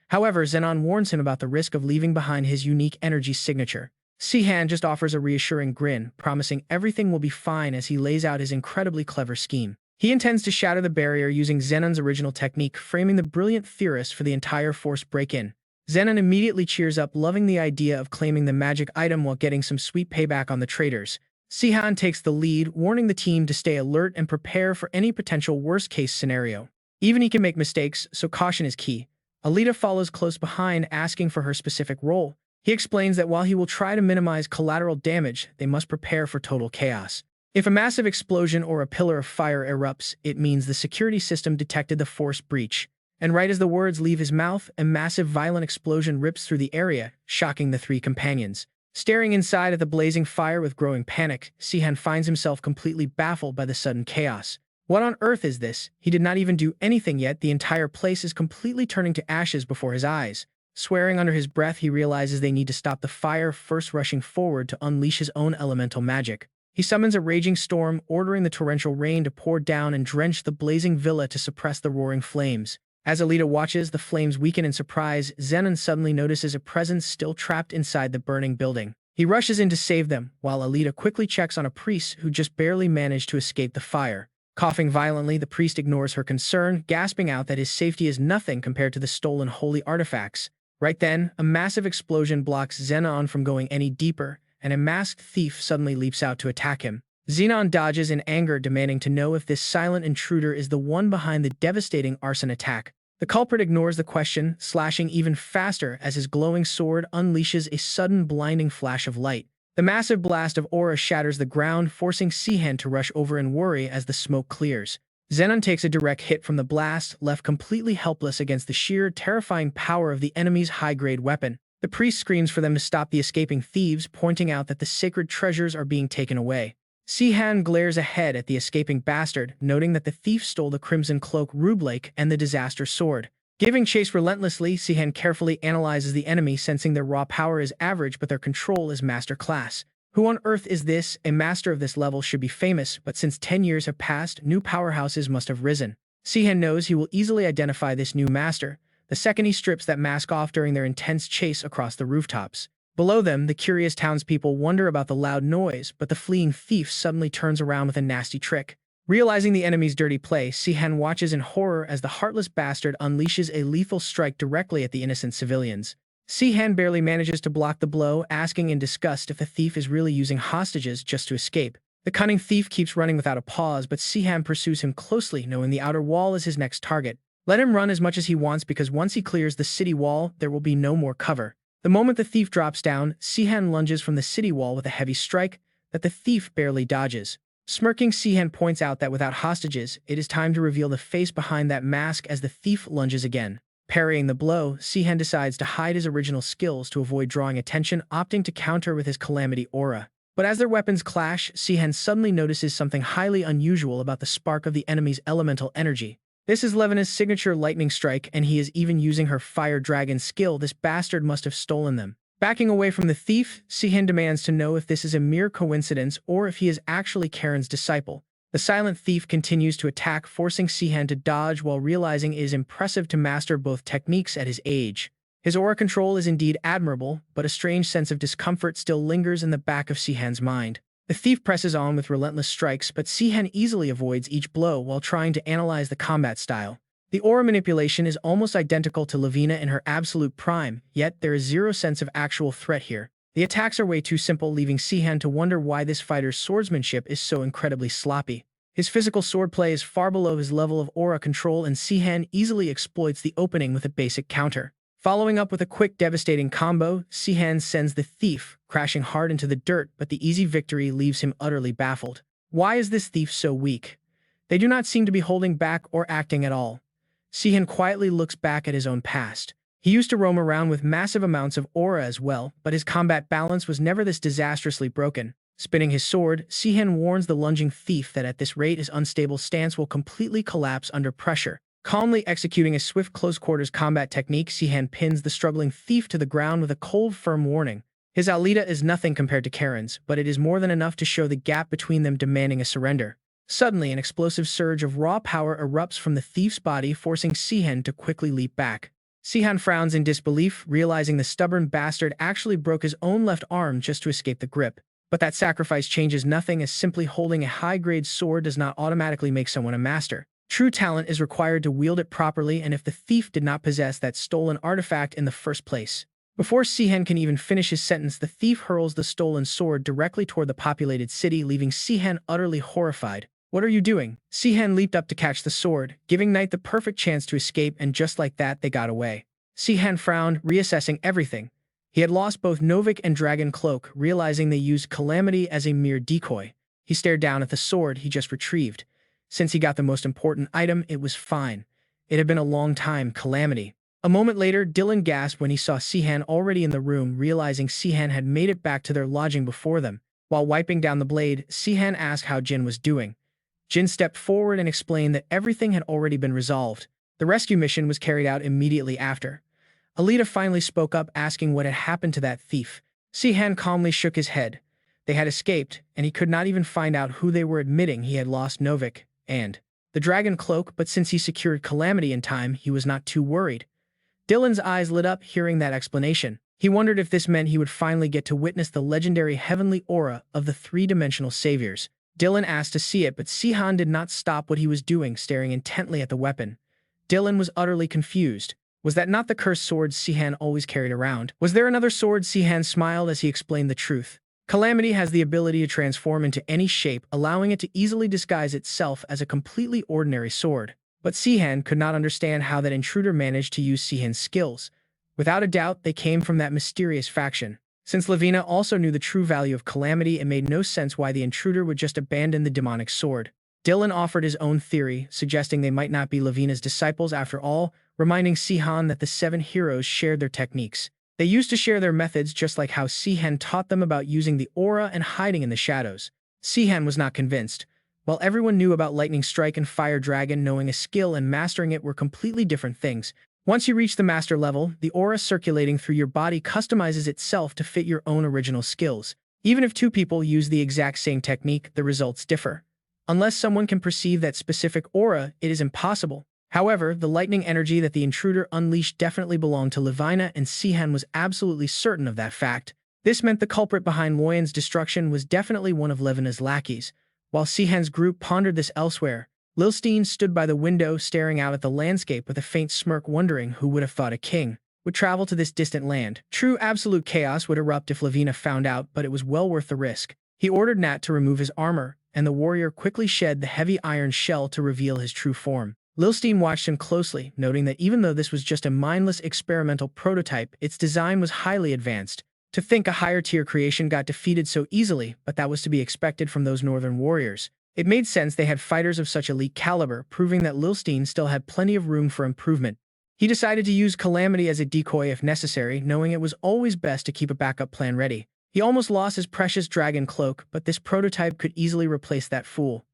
However, Zenon warns him about the risk of leaving behind his unique energy signature. Sihan just offers a reassuring grin, promising everything will be fine as he lays out his incredibly clever scheme. He intends to shatter the barrier using Zenon's original technique, framing the brilliant theorist for the entire forced break-in. Zenon immediately cheers up, loving the idea of claiming the magic item while getting some sweet payback on the traitors. Sihan takes the lead, warning the team to stay alert and prepare for any potential worst-case scenario. Even he can make mistakes, so caution is key. Alita follows close behind, asking for her specific role. He explains that while he will try to minimize collateral damage, they must prepare for total chaos. If a massive explosion or a pillar of fire erupts, it means the security system detected the forced breach. And right as the words leave his mouth, a massive violent explosion rips through the area, shocking the three companions. Staring inside at the blazing fire with growing panic, Sihan finds himself completely baffled by the sudden chaos. What on earth is this? He did not even do anything yet, the entire place is completely turning to ashes before his eyes. Swearing under his breath, he realizes they need to stop the fire, first rushing forward to unleash his own elemental magic. He summons a raging storm, ordering the torrential rain to pour down and drench the blazing villa to suppress the roaring flames. As Alita watches the flames weaken in surprise, Zenon suddenly notices a presence still trapped inside the burning building. He rushes in to save them, while Alita quickly checks on a priest who just barely managed to escape the fire. Coughing violently, the priest ignores her concern, gasping out that his safety is nothing compared to the stolen holy artifacts. Right then, a massive explosion blocks Zenon from going any deeper, and a masked thief suddenly leaps out to attack him. Zenon dodges in anger, demanding to know if this silent intruder is the one behind the devastating arson attack. The culprit ignores the question, slashing even faster as his glowing sword unleashes a sudden blinding flash of light. The massive blast of aura shatters the ground, forcing Sihan to rush over in worry as the smoke clears. Zenon takes a direct hit from the blast, left completely helpless against the sheer, terrifying power of the enemy's high-grade weapon. The priest screams for them to stop the escaping thieves, pointing out that the sacred treasures are being taken away. Sihan glares ahead at the escaping bastard, noting that the thief stole the crimson cloak Rublake and the disaster sword. Giving chase relentlessly, Sihan carefully analyzes the enemy, sensing their raw power is average but their control is master class. Who on earth is this? A master of this level should be famous, but since 10 years have passed, new powerhouses must have risen. Sihan knows he will easily identify this new master, the second he strips that mask off during their intense chase across the rooftops. Below them, the curious townspeople wonder about the loud noise, but the fleeing thief suddenly turns around with a nasty trick. Realizing the enemy's dirty play, Sihan watches in horror as the heartless bastard unleashes a lethal strike directly at the innocent civilians. Sihan barely manages to block the blow, asking in disgust if the thief is really using hostages just to escape. The cunning thief keeps running without a pause, but Sihan pursues him closely, knowing the outer wall is his next target. Let him run as much as he wants, because once he clears the city wall, there will be no more cover. The moment the thief drops down, Sihan lunges from the city wall with a heavy strike that the thief barely dodges. Smirking, Sihan points out that without hostages, it is time to reveal the face behind that mask as the thief lunges again. Parrying the blow, Sihan decides to hide his original skills to avoid drawing attention, opting to counter with his calamity aura. But as their weapons clash, Sihan suddenly notices something highly unusual about the spark of the enemy's elemental energy. This is Levena's signature lightning strike, and he is even using her fire dragon skill. This bastard must have stolen them. Backing away from the thief, Sihan demands to know if this is a mere coincidence or if he is actually Karen's disciple. The silent thief continues to attack, forcing Sihan to dodge while realizing it is impressive to master both techniques at his age. His aura control is indeed admirable, but a strange sense of discomfort still lingers in the back of Sihan's mind. The thief presses on with relentless strikes, but Sihan easily avoids each blow while trying to analyze the combat style. The aura manipulation is almost identical to Levina in her absolute prime, yet there is zero sense of actual threat here. The attacks are way too simple, leaving Sihan to wonder why this fighter's swordsmanship is so incredibly sloppy. His physical swordplay is far below his level of aura control, and Sihan easily exploits the opening with a basic counter. Following up with a quick, devastating combo, Sihan sends the thief crashing hard into the dirt, but the easy victory leaves him utterly baffled. Why is this thief so weak? They do not seem to be holding back or acting at all. Sihan quietly looks back at his own past. He used to roam around with massive amounts of aura as well, but his combat balance was never this disastrously broken. Spinning his sword, Sihan warns the lunging thief that at this rate his unstable stance will completely collapse under pressure. Calmly executing a swift close-quarters combat technique, Sihan pins the struggling thief to the ground with a cold, firm warning. His Alita is nothing compared to Karen's, but it is more than enough to show the gap between them, demanding a surrender. Suddenly, an explosive surge of raw power erupts from the thief's body, forcing Sihan to quickly leap back. Sihan frowns in disbelief, realizing the stubborn bastard actually broke his own left arm just to escape the grip. But that sacrifice changes nothing, as simply holding a high-grade sword does not automatically make someone a master. True talent is required to wield it properly, and if the thief did not possess that stolen artifact in the first place, Before Sihan can even finish his sentence, the thief hurls the stolen sword directly toward the populated city, leaving Sihan utterly horrified. "What are you doing?" Sihan leaped up to catch the sword, giving Knight the perfect chance to escape, and just like that, they got away. Sihan frowned, reassessing everything. He had lost both Novik and Dragon Cloak, realizing they used Calamity as a mere decoy. He stared down at the sword he just retrieved. Since he got the most important item, it was fine. It had been a long time, Calamity. A moment later, Dylan gasped when he saw Sihan already in the room, realizing Sihan had made it back to their lodging before them. While wiping down the blade, Sihan asked how Jin was doing. Jin stepped forward and explained that everything had already been resolved. The rescue mission was carried out immediately after. Alita finally spoke up, asking what had happened to that thief. Sihan calmly shook his head. They had escaped, and he could not even find out who they were, admitting he had lost Novik and the Dragon Cloak, but since he secured Calamity in time, he was not too worried. Dylan's eyes lit up hearing that explanation. He wondered if this meant he would finally get to witness the legendary heavenly aura of the three-dimensional saviors. Dylan asked to see it, but Sihan did not stop what he was doing, staring intently at the weapon. Dylan was utterly confused. Was that not the cursed sword Sihan always carried around? Was there another sword? Sihan smiled as he explained the truth. Calamity has the ability to transform into any shape, allowing it to easily disguise itself as a completely ordinary sword. But Sihan could not understand how that intruder managed to use Sihan's skills. Without a doubt, they came from that mysterious faction. Since Lavina also knew the true value of Calamity, it made no sense why the intruder would just abandon the demonic sword. Dylan offered his own theory, suggesting they might not be Lavina's disciples after all, reminding Sihan that the 7 heroes shared their techniques. They used to share their methods, just like how Sihan taught them about using the aura and hiding in the shadows. Sihan was not convinced. While everyone knew about Lightning Strike and Fire Dragon, knowing a skill and mastering it were completely different things. Once you reach the master level, the aura circulating through your body customizes itself to fit your own original skills. Even if 2 people use the exact same technique, the results differ. Unless someone can perceive that specific aura, it is impossible. However, the lightning energy that the intruder unleashed definitely belonged to Lavina, and Sihan was absolutely certain of that fact. This meant the culprit behind Loyan's destruction was definitely one of Lavina's lackeys. While Sihan's group pondered this elsewhere, Lilstein stood by the window staring out at the landscape with a faint smirk, wondering who would have thought a king would travel to this distant land. True absolute chaos would erupt if Lavina found out, but it was well worth the risk. He ordered Nat to remove his armor, and the warrior quickly shed the heavy iron shell to reveal his true form. Lilstein watched him closely, noting that even though this was just a mindless experimental prototype, its design was highly advanced. To think a higher-tier creation got defeated so easily, but that was to be expected from those northern warriors. It made sense they had fighters of such elite caliber, proving that Lilstein still had plenty of room for improvement. He decided to use Calamity as a decoy if necessary, knowing it was always best to keep a backup plan ready. He almost lost his precious Dragon Cloak, but this prototype could easily replace that fool.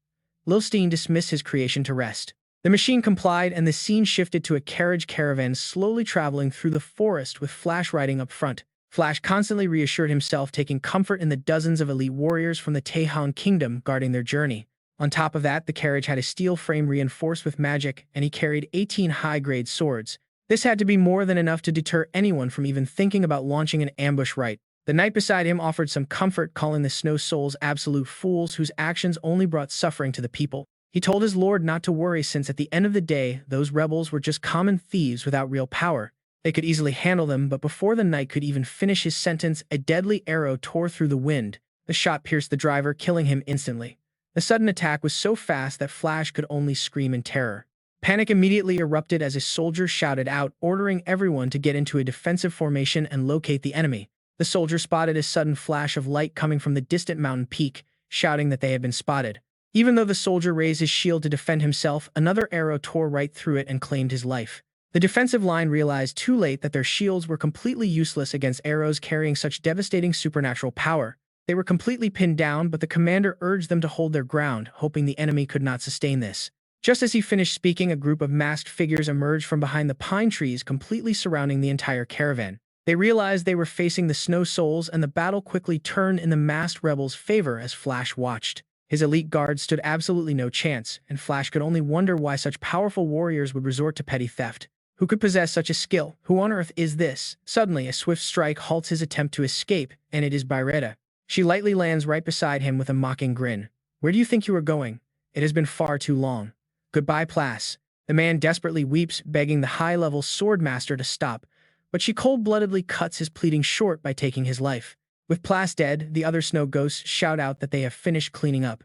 Lilstein dismissed his creation to rest. The machine complied, and the scene shifted to a carriage caravan slowly traveling through the forest with Flash riding up front. Flash constantly reassured himself, taking comfort in the dozens of elite warriors from the Tehan Kingdom guarding their journey. On top of that, the carriage had a steel frame reinforced with magic, and he carried 18 high-grade swords. This had to be more than enough to deter anyone from even thinking about launching an ambush right. The knight beside him offered some comfort, calling the Snow Souls absolute fools whose actions only brought suffering to the people. He told his lord not to worry, since at the end of the day, those rebels were just common thieves without real power. They could easily handle them, but before the knight could even finish his sentence, a deadly arrow tore through the wind. The shot pierced the driver, killing him instantly. The sudden attack was so fast that Flash could only scream in terror. Panic immediately erupted as a soldier shouted out, ordering everyone to get into a defensive formation and locate the enemy. The soldier spotted a sudden flash of light coming from the distant mountain peak, shouting that they had been spotted. Even though the soldier raised his shield to defend himself, another arrow tore right through it and claimed his life. The defensive line realized too late that their shields were completely useless against arrows carrying such devastating supernatural power. They were completely pinned down, but the commander urged them to hold their ground, hoping the enemy could not sustain this. Just as he finished speaking, a group of masked figures emerged from behind the pine trees, completely surrounding the entire caravan. They realized they were facing the Snow Souls, and the battle quickly turned in the masked rebels' favor as Flash watched. His elite guards stood absolutely no chance, and Flash could only wonder why such powerful warriors would resort to petty theft. Who could possess such a skill? Who on earth is this? Suddenly, a swift strike halts his attempt to escape, and it is Byretta. She lightly lands right beside him with a mocking grin. Where do you think you are going? It has been far too long. Goodbye, Plas. The man desperately weeps, begging the high-level sword master to stop, but she cold-bloodedly cuts his pleading short by taking his life. With Plas dead, the other snow ghosts shout out that they have finished cleaning up.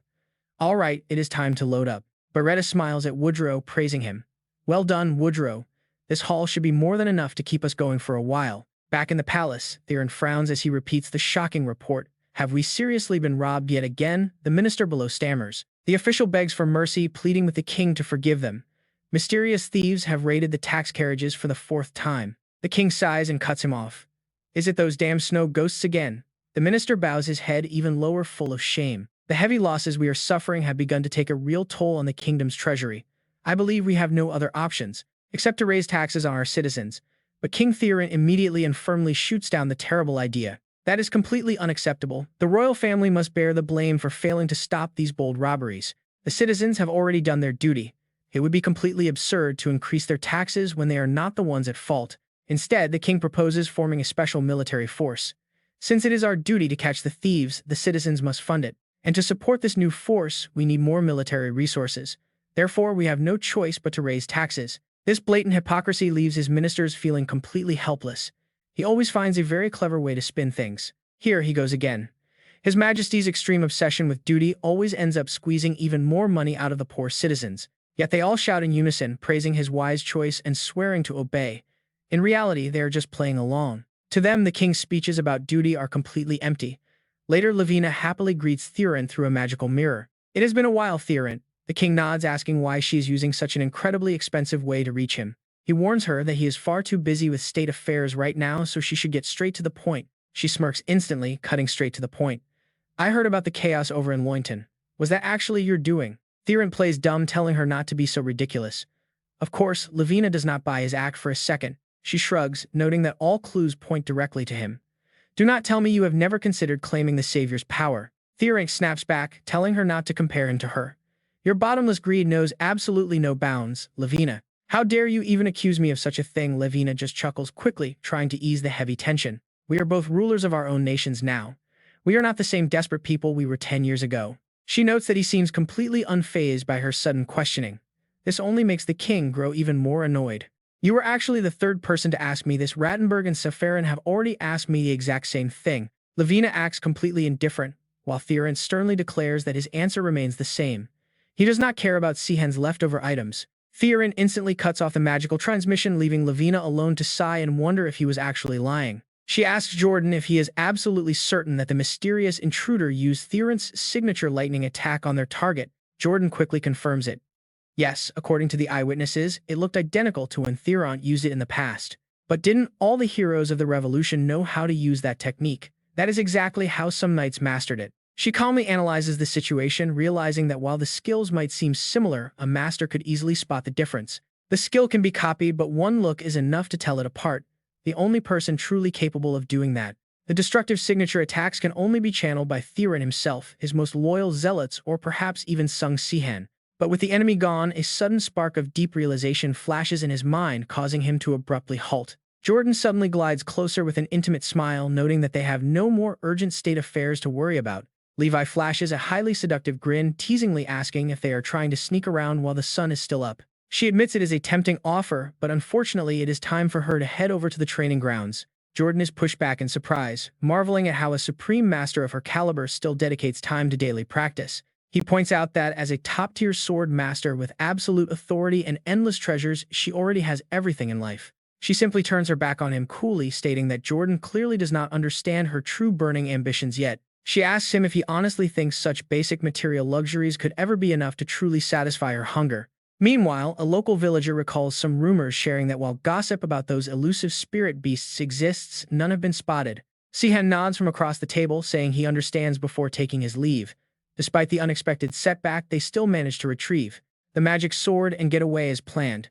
All right, it is time to load up. Beretta smiles at Woodrow, praising him. Well done, Woodrow. This haul should be more than enough to keep us going for a while. Back in the palace, Theron frowns as he repeats the shocking report. Have we seriously been robbed yet again? The minister below stammers. The official begs for mercy, pleading with the king to forgive them. Mysterious thieves have raided the tax carriages for the 4th time. The king sighs and cuts him off. Is it those damn snow ghosts again? The minister bows his head even lower, full of shame. The heavy losses we are suffering have begun to take a real toll on the kingdom's treasury. I believe we have no other options, except to raise taxes on our citizens. But King Theron immediately and firmly shoots down the terrible idea. That is completely unacceptable. The royal family must bear the blame for failing to stop these bold robberies. The citizens have already done their duty. It would be completely absurd to increase their taxes when they are not the ones at fault. Instead, the king proposes forming a special military force. Since it is our duty to catch the thieves, the citizens must fund it. And to support this new force, we need more military resources. Therefore, we have no choice but to raise taxes. This blatant hypocrisy leaves his ministers feeling completely helpless. He always finds a very clever way to spin things. Here he goes again. His Majesty's extreme obsession with duty always ends up squeezing even more money out of the poor citizens. Yet they all shout in unison, praising his wise choice and swearing to obey. In reality, they are just playing along. To them, the king's speeches about duty are completely empty. Later, Lavina happily greets Theron through a magical mirror. It has been a while, Theron. The king nods, asking why she is using such an incredibly expensive way to reach him. He warns her that he is far too busy with state affairs right now, so she should get straight to the point. She smirks instantly, cutting straight to the point. I heard about the chaos over in Lointon. Was that actually your doing? Theron plays dumb, telling her not to be so ridiculous. Of course, Lavina does not buy his act for a second. She shrugs, noting that all clues point directly to him. Do not tell me you have never considered claiming the Savior's power. Theron snaps back, telling her not to compare him to her. Your bottomless greed knows absolutely no bounds, Lavina. How dare you even accuse me of such a thing? Lavina just chuckles quickly, trying to ease the heavy tension. We are both rulers of our own nations now. We are not the same desperate people we were 10 years ago. She notes that he seems completely unfazed by her sudden questioning. This only makes the king grow even more annoyed. You were actually the 3rd person to ask me this. Rattenberg and Safarin have already asked me the exact same thing. Lavina acts completely indifferent, while Theron sternly declares that his answer remains the same. He does not care about Sihan's leftover items. Theron instantly cuts off the magical transmission, leaving Lavina alone to sigh and wonder if he was actually lying. She asks Jordan if he is absolutely certain that the mysterious intruder used Theron's signature lightning attack on their target. Jordan quickly confirms it. Yes, according to the eyewitnesses, it looked identical to when Theron used it in the past. But didn't all the heroes of the revolution know how to use that technique? That is exactly how some knights mastered it. She calmly analyzes the situation, realizing that while the skills might seem similar, a master could easily spot the difference. The skill can be copied, but one look is enough to tell it apart. The only person truly capable of doing that. The destructive signature attacks can only be channeled by Theron himself, his most loyal zealots, or perhaps even Sung Sihan. But with the enemy gone, a sudden spark of deep realization flashes in his mind, causing him to abruptly halt. Jordan suddenly glides closer with an intimate smile, noting that they have no more urgent state affairs to worry about. Levi flashes a highly seductive grin, teasingly asking if they are trying to sneak around while the sun is still up. She admits it is a tempting offer, but unfortunately it is time for her to head over to the training grounds. Jordan is pushed back in surprise, marveling at how a supreme master of her caliber still dedicates time to daily practice. He points out that as a top-tier sword master with absolute authority and endless treasures, she already has everything in life. She simply turns her back on him coolly, stating that Jordan clearly does not understand her true burning ambitions yet. She asks him if he honestly thinks such basic material luxuries could ever be enough to truly satisfy her hunger. Meanwhile, a local villager recalls some rumors sharing that while gossip about those elusive spirit beasts exists, none have been spotted. Sihan nods from across the table, saying he understands before taking his leave. Despite the unexpected setback, they still manage to retrieve the magic sword and get away as planned.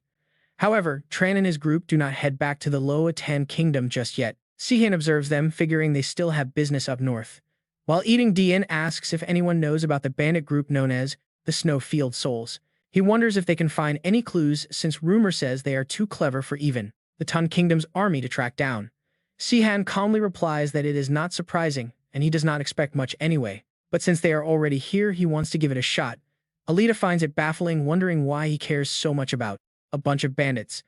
However, Tran and his group do not head back to the Loa-Tan Kingdom just yet. Sihan observes them, figuring they still have business up north. While eating, Dian asks if anyone knows about the bandit group known as the Snowfield Souls. He wonders if they can find any clues, since rumor says they are too clever for even the Tun Kingdom's army to track down. Sihan calmly replies that it is not surprising, and he does not expect much anyway. But since they are already here, he wants to give it a shot. Alita finds it baffling, wondering why he cares so much about a bunch of bandits.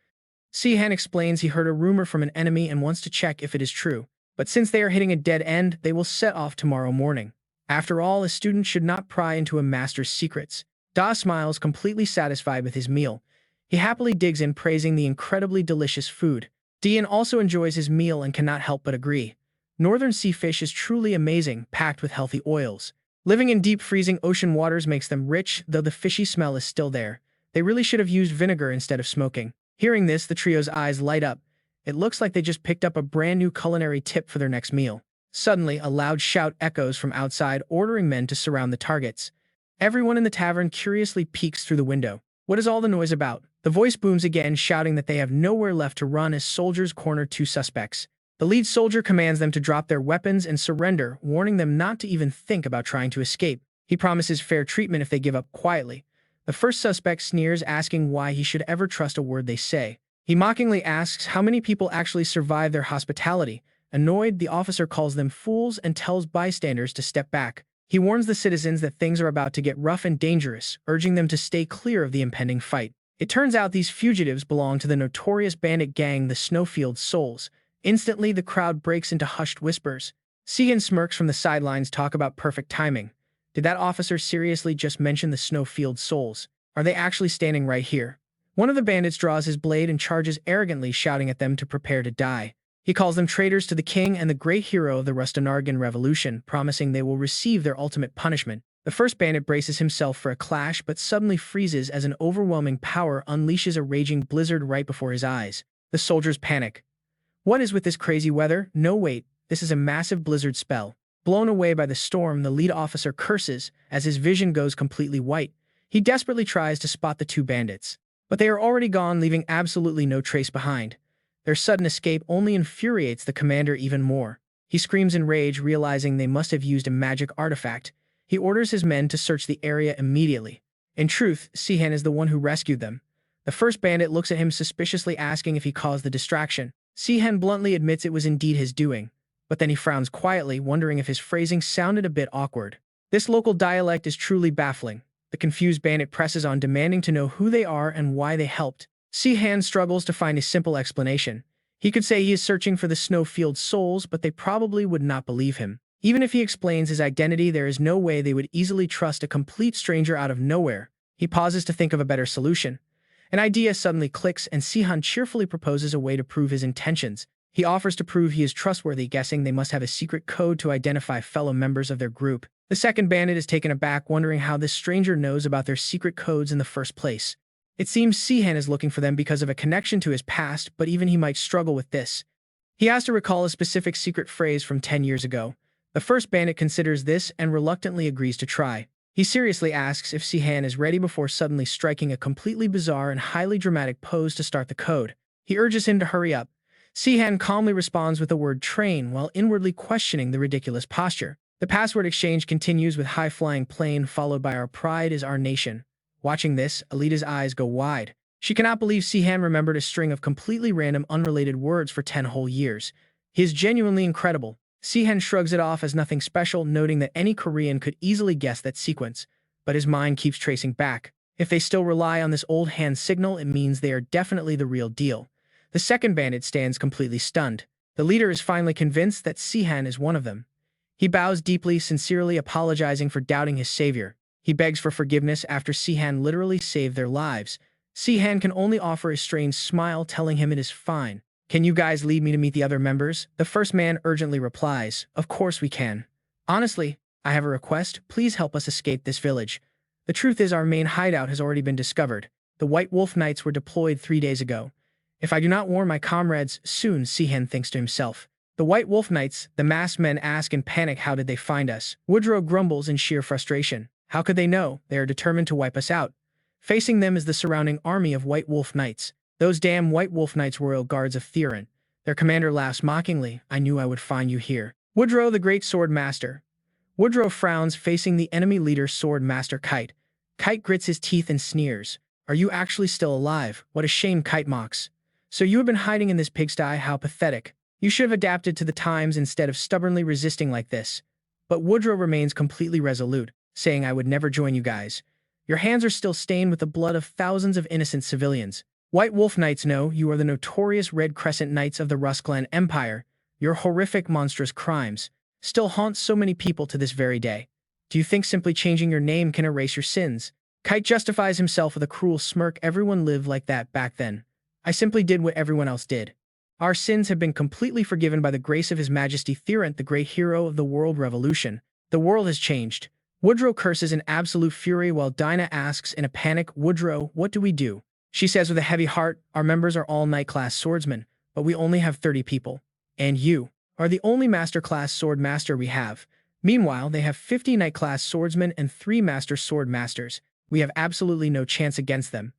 Sihan explains he heard a rumor from an enemy and wants to check if it is true. But since they are hitting a dead end, they will set off tomorrow morning. After all, a student should not pry into a master's secrets. Da smiles, completely satisfied with his meal. He happily digs in, praising the incredibly delicious food. Dian also enjoys his meal and cannot help but agree. Northern sea fish is truly amazing, packed with healthy oils. Living in deep freezing ocean waters makes them rich, though the fishy smell is still there. They really should have used vinegar instead of smoking. Hearing this, the trio's eyes light up. It looks like they just picked up a brand new culinary tip for their next meal. Suddenly, a loud shout echoes from outside, ordering men to surround the targets. Everyone in the tavern curiously peeks through the window. What is all the noise about? The voice booms again, shouting that they have nowhere left to run as soldiers corner two suspects. The lead soldier commands them to drop their weapons and surrender, warning them not to even think about trying to escape. He promises fair treatment if they give up quietly. The first suspect sneers, asking why he should ever trust a word they say. He mockingly asks how many people actually survive their hospitality. Annoyed, the officer calls them fools and tells bystanders to step back. He warns the citizens that things are about to get rough and dangerous, urging them to stay clear of the impending fight. It turns out these fugitives belong to the notorious bandit gang, the Snowfield Souls. Instantly, the crowd breaks into hushed whispers. Sihan smirks from the sidelines, talk about perfect timing. Did that officer seriously just mention the Snowfield Souls? Are they actually standing right here? One of the bandits draws his blade and charges arrogantly, shouting at them to prepare to die. He calls them traitors to the king and the great hero of the Rustanargan Revolution, promising they will receive their ultimate punishment. The first bandit braces himself for a clash, but suddenly freezes as an overwhelming power unleashes a raging blizzard right before his eyes. The soldiers panic. What is with this crazy weather? No, wait, this is a massive blizzard spell. Blown away by the storm, the lead officer curses as his vision goes completely white. He desperately tries to spot the two bandits, but they are already gone, leaving absolutely no trace behind. Their sudden escape only infuriates the commander even more. He screams in rage, realizing they must have used a magic artifact. He orders his men to search the area immediately. In truth, Sihan is the one who rescued them. The first bandit looks at him suspiciously, asking if he caused the distraction. Sihan bluntly admits it was indeed his doing, but then he frowns quietly, wondering if his phrasing sounded a bit awkward. This local dialect is truly baffling. The confused bandit presses on, demanding to know who they are and why they helped. Sihan struggles to find a simple explanation. He could say he is searching for the Snowfield Souls, but they probably would not believe him. Even if he explains his identity, there is no way they would easily trust a complete stranger out of nowhere. He pauses to think of a better solution. An idea suddenly clicks, and Sihan cheerfully proposes a way to prove his intentions. He offers to prove he is trustworthy, guessing they must have a secret code to identify fellow members of their group. The second bandit is taken aback, wondering how this stranger knows about their secret codes in the first place. It seems Sihan is looking for them because of a connection to his past, but even he might struggle with this. He has to recall a specific secret phrase from 10 years ago. The first bandit considers this and reluctantly agrees to try. He seriously asks if Sihan is ready before suddenly striking a completely bizarre and highly dramatic pose to start the code. He urges him to hurry up. Sihan calmly responds with the word train while inwardly questioning the ridiculous posture. The password exchange continues with high-flying plane followed by our pride is our nation. Watching this, Alita's eyes go wide. She cannot believe Sihan remembered a string of completely random, unrelated words for 10 whole years. He is genuinely incredible. Sihan shrugs it off as nothing special, noting that any Korean could easily guess that sequence, but his mind keeps tracing back. If they still rely on this old hand signal, it means they are definitely the real deal. The second bandit stands completely stunned. The leader is finally convinced that Sihan is one of them. He bows deeply, sincerely apologizing for doubting his savior. He begs for forgiveness after Sihan literally saved their lives. Sihan can only offer a strange smile, telling him it is fine. Can you guys lead me to meet the other members? The first man urgently replies, of course we can. Honestly, I have a request. Please help us escape this village. The truth is our main hideout has already been discovered. The White Wolf Knights were deployed 3 days ago. If I do not warn my comrades soon, Sihan thinks to himself. The White Wolf Knights, the masked men ask in panic, how did they find us? Woodrow grumbles in sheer frustration. How could they know? They are determined to wipe us out. Facing them is the surrounding army of White Wolf Knights. Those damn White Wolf Knights, royal guards of Tyrant. Their commander laughs mockingly. I knew I would find you here. Woodrow, the great sword master. Woodrow frowns, facing the enemy leader, Sword Master Kite. Kite grits his teeth and sneers. Are you actually still alive? What a shame, Kite mocks. So you have been hiding in this pigsty? How pathetic. You should have adapted to the times instead of stubbornly resisting like this. But Woodrow remains completely resolute, saying I would never join you guys. Your hands are still stained with the blood of thousands of innocent civilians. White Wolf Knights know you are the notorious Red Crescent Knights of the Rusklan Empire. Your horrific, monstrous crimes still haunt so many people to this very day. Do you think simply changing your name can erase your sins? Kite justifies himself with a cruel smirk. Everyone lived like that back then. I simply did what everyone else did. Our sins have been completely forgiven by the grace of His Majesty Tyrant, the great hero of the world revolution. The world has changed. Woodrow curses in absolute fury while Dinah asks in a panic, Woodrow, what do we do? She says with a heavy heart, our members are all knight-class swordsmen, but we only have 30 people. And you are the only master-class sword master we have. Meanwhile, they have 50 knight-class swordsmen and 3 master sword masters. We have absolutely no chance against them.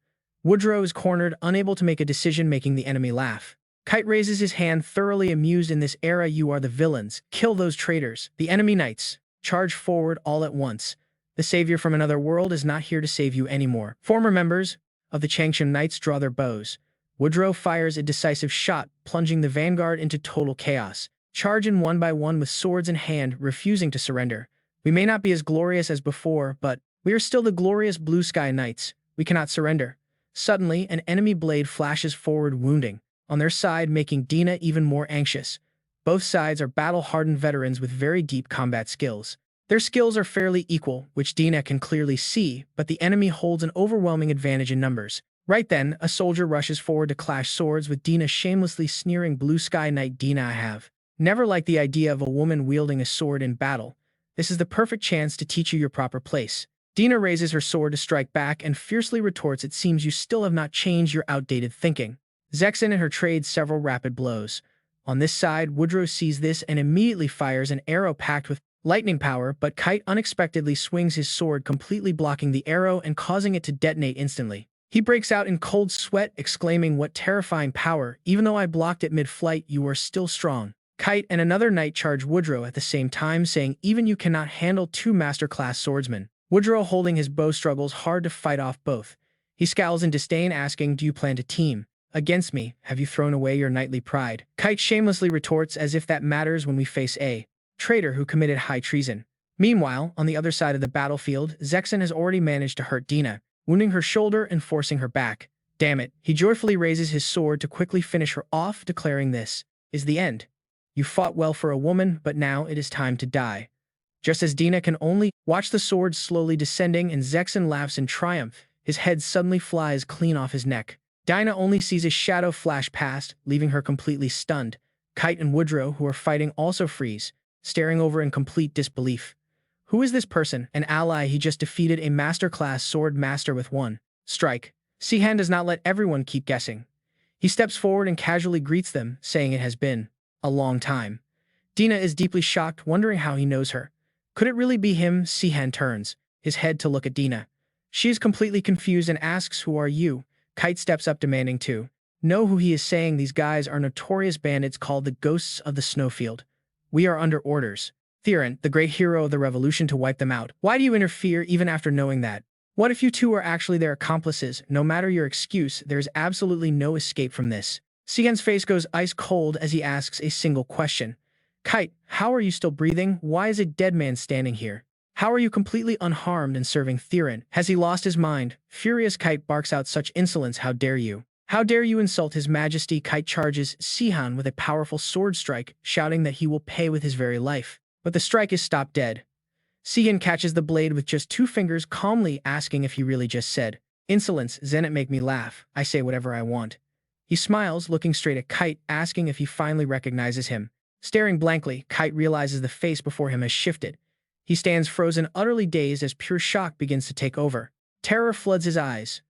Woodrow is cornered, unable to make a decision, making the enemy laugh. Kite raises his hand, thoroughly amused. In this era, you are the villains. Kill those traitors. The enemy knights charge forward all at once. The savior from another world is not here to save you anymore. Former members of the Changshun Knights draw their bows. Woodrow fires a decisive shot, plunging the vanguard into total chaos. Charge in one by one with swords in hand, refusing to surrender. We may not be as glorious as before, but we are still the glorious Blue Sky Knights. We cannot surrender. Suddenly, an enemy blade flashes forward, wounding on their side, making Dina even more anxious. Both sides are battle-hardened veterans with very deep combat skills. Their skills are fairly equal, which Dina can clearly see, but the enemy holds an overwhelming advantage in numbers. Right then, a soldier rushes forward to clash swords with Dina, shamelessly sneering, Blue Sky Knight Dina, I have never liked the idea of a woman wielding a sword in battle. This is the perfect chance to teach you your proper place. Dina raises her sword to strike back and fiercely retorts, it seems you still have not changed your outdated thinking. Zexin and her trade several rapid blows. On this side, Woodrow sees this and immediately fires an arrow packed with lightning power, but Kite unexpectedly swings his sword, completely blocking the arrow and causing it to detonate instantly. He breaks out in cold sweat, exclaiming, what terrifying power! Even though I blocked it mid-flight, you are still strong. Kite and another knight charge Woodrow at the same time, saying, even you cannot handle 2 master-class swordsmen. Woodrow, holding his bow, struggles hard to fight off both. He scowls in disdain, asking, do you plan to team against me? Have you thrown away your knightly pride? Kite shamelessly retorts, as if that matters when we face a traitor who committed high treason. Meanwhile, on the other side of the battlefield, Zexin has already managed to hurt Dina, wounding her shoulder and forcing her back. Damn it. He joyfully raises his sword to quickly finish her off, declaring, this is the end. You fought well for a woman, but now it is time to die. Just as Dina can only watch the sword slowly descending and Zexin laughs in triumph, his head suddenly flies clean off his neck. Dina only sees a shadow flash past, leaving her completely stunned. Kite and Woodrow, who are fighting, also freeze, staring over in complete disbelief. Who is this person? An ally he just defeated, a master-class sword master with one strike. Sihan does not let everyone keep guessing. He steps forward and casually greets them, saying it has been a long time. Dina is deeply shocked, wondering how he knows her. Could it really be him? Sihan turns his head to look at Dina. She is completely confused and asks, who are you? Kite steps up, demanding to know who he is, saying, these guys are notorious bandits called the Ghosts of the Snowfield. We are under orders. Tyrant, the great hero of the revolution, to wipe them out. Why do you interfere even after knowing that? What if you two are actually their accomplices? No matter your excuse, there is absolutely no escape from this. Sihan's face goes ice cold as he asks a single question. Kite, how are you still breathing? Why is a dead man standing here? How are you completely unharmed and serving Tyrant? Has he lost his mind? Furious, Kite barks out, such insolence, how dare you? How dare you insult His Majesty? Kite charges Sihan with a powerful sword strike, shouting that he will pay with his very life. But the strike is stopped dead. Sihan catches the blade with just 2 fingers, calmly asking if he really just said, insolence, Zenit, make me laugh. I say whatever I want. He smiles, looking straight at Kite, asking if he finally recognizes him. Staring blankly, Kite realizes the face before him has shifted. He stands frozen, utterly dazed, as pure shock begins to take over. Terror floods his eyes.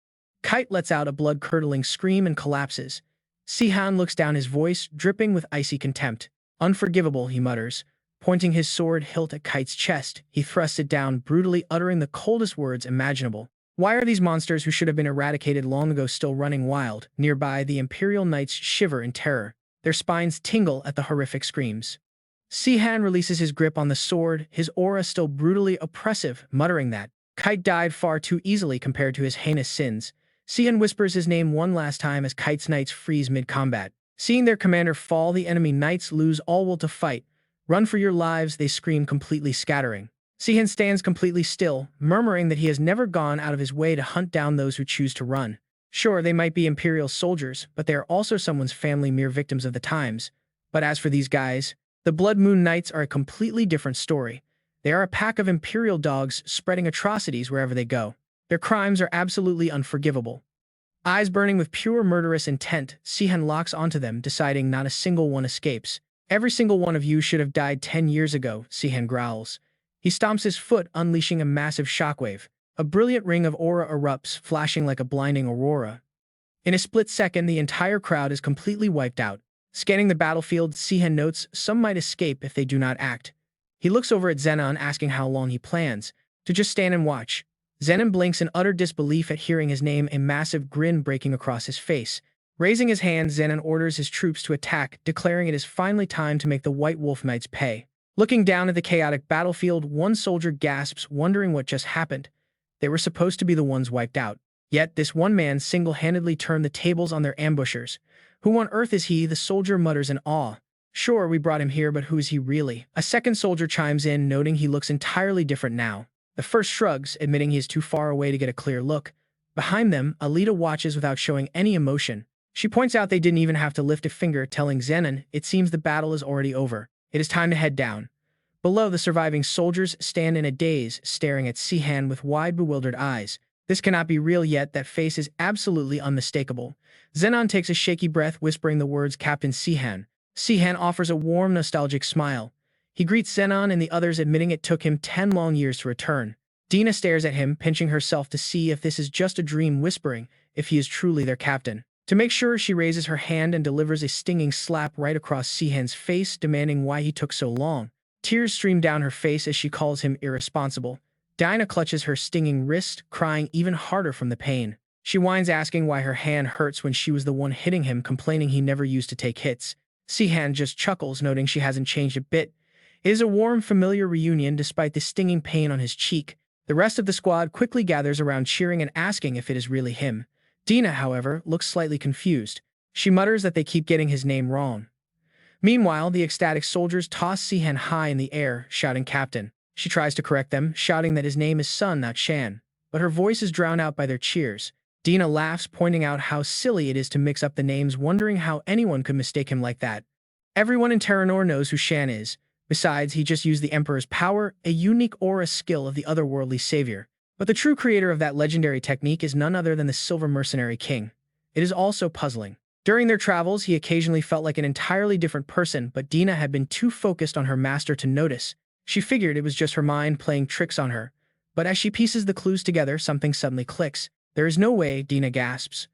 Kite lets out a blood-curdling scream and collapses. Sihan looks down, his voice dripping with icy contempt. Unforgivable, he mutters. Pointing his sword hilt at Kite's chest, he thrusts it down, brutally uttering the coldest words imaginable. Why are these monsters who should have been eradicated long ago still running wild? Nearby, the Imperial Knights shiver in terror. Their spines tingle at the horrific screams. Sihan releases his grip on the sword, his aura still brutally oppressive, muttering that Kite died far too easily compared to his heinous sins. Sihan whispers his name one last time as Kite's knights freeze mid-combat. Seeing their commander fall, the enemy knights lose all will to fight. Run for your lives, they scream, completely scattering. Sihan stands completely still, murmuring that he has never gone out of his way to hunt down those who choose to run. Sure, they might be Imperial soldiers, but they are also someone's family, mere victims of the times. But as for these guys, the Blood Moon Knights are a completely different story. They are a pack of Imperial dogs spreading atrocities wherever they go. Their crimes are absolutely unforgivable. Eyes burning with pure murderous intent, Sihan locks onto them, deciding not a single one escapes. Every single one of you should have died 10 years ago, Sihan growls. He stomps his foot, unleashing a massive shockwave. A brilliant ring of aura erupts, flashing like a blinding aurora. In a split second, the entire crowd is completely wiped out. Scanning the battlefield, Sihan notes some might escape if they do not act. He looks over at Zenon, asking how long he plans to just stand and watch. Zenon blinks in utter disbelief at hearing his name, a massive grin breaking across his face. Raising his hand, Zenon orders his troops to attack, declaring it is finally time to make the White Wolf Knights pay. Looking down at the chaotic battlefield, one soldier gasps, wondering what just happened. They were supposed to be the ones wiped out. Yet this one man single-handedly turned the tables on their ambushers. Who on earth is he? The soldier mutters in awe. Sure, we brought him here, but who is he really? A second soldier chimes in, noting he looks entirely different now. The first shrugs, admitting he is too far away to get a clear look. Behind them, Alita watches without showing any emotion. She points out they didn't even have to lift a finger, telling Zenon it seems the battle is already over. It is time to head down. Below, the surviving soldiers stand in a daze, staring at Sihan with wide, bewildered eyes. This cannot be real, yet that face is absolutely unmistakable. Zenon takes a shaky breath, whispering the words Captain Sihan. Sihan offers a warm, nostalgic smile. He greets Zenon and the others, admitting it took him 10 long years to return. Dina stares at him, pinching herself to see if this is just a dream, whispering if he is truly their captain. To make sure, she raises her hand and delivers a stinging slap right across Sihan's face, demanding why he took so long. Tears stream down her face as she calls him irresponsible. Dinah clutches her stinging wrist, crying even harder from the pain. She whines, asking why her hand hurts when she was the one hitting him, complaining he never used to take hits. Sihan just chuckles, noting she hasn't changed a bit. It is a warm, familiar reunion despite the stinging pain on his cheek. The rest of the squad quickly gathers around, cheering and asking if it is really him. Dina, however, looks slightly confused. She mutters that they keep getting his name wrong. Meanwhile, the ecstatic soldiers toss Sihan high in the air, shouting Captain. She tries to correct them, shouting that his name is Sun, not Shan. But her voice is drowned out by their cheers. Dina laughs, pointing out how silly it is to mix up the names, wondering how anyone could mistake him like that. Everyone in Teranor knows who Shan is. Besides, he just used the Emperor's power, a unique aura skill of the otherworldly savior. But the true creator of that legendary technique is none other than the Silver Mercenary King. It is also puzzling. During their travels, he occasionally felt like an entirely different person, but Dina had been too focused on her master to notice. She figured it was just her mind playing tricks on her. But as she pieces the clues together, something suddenly clicks. There is no way, Dina gasps.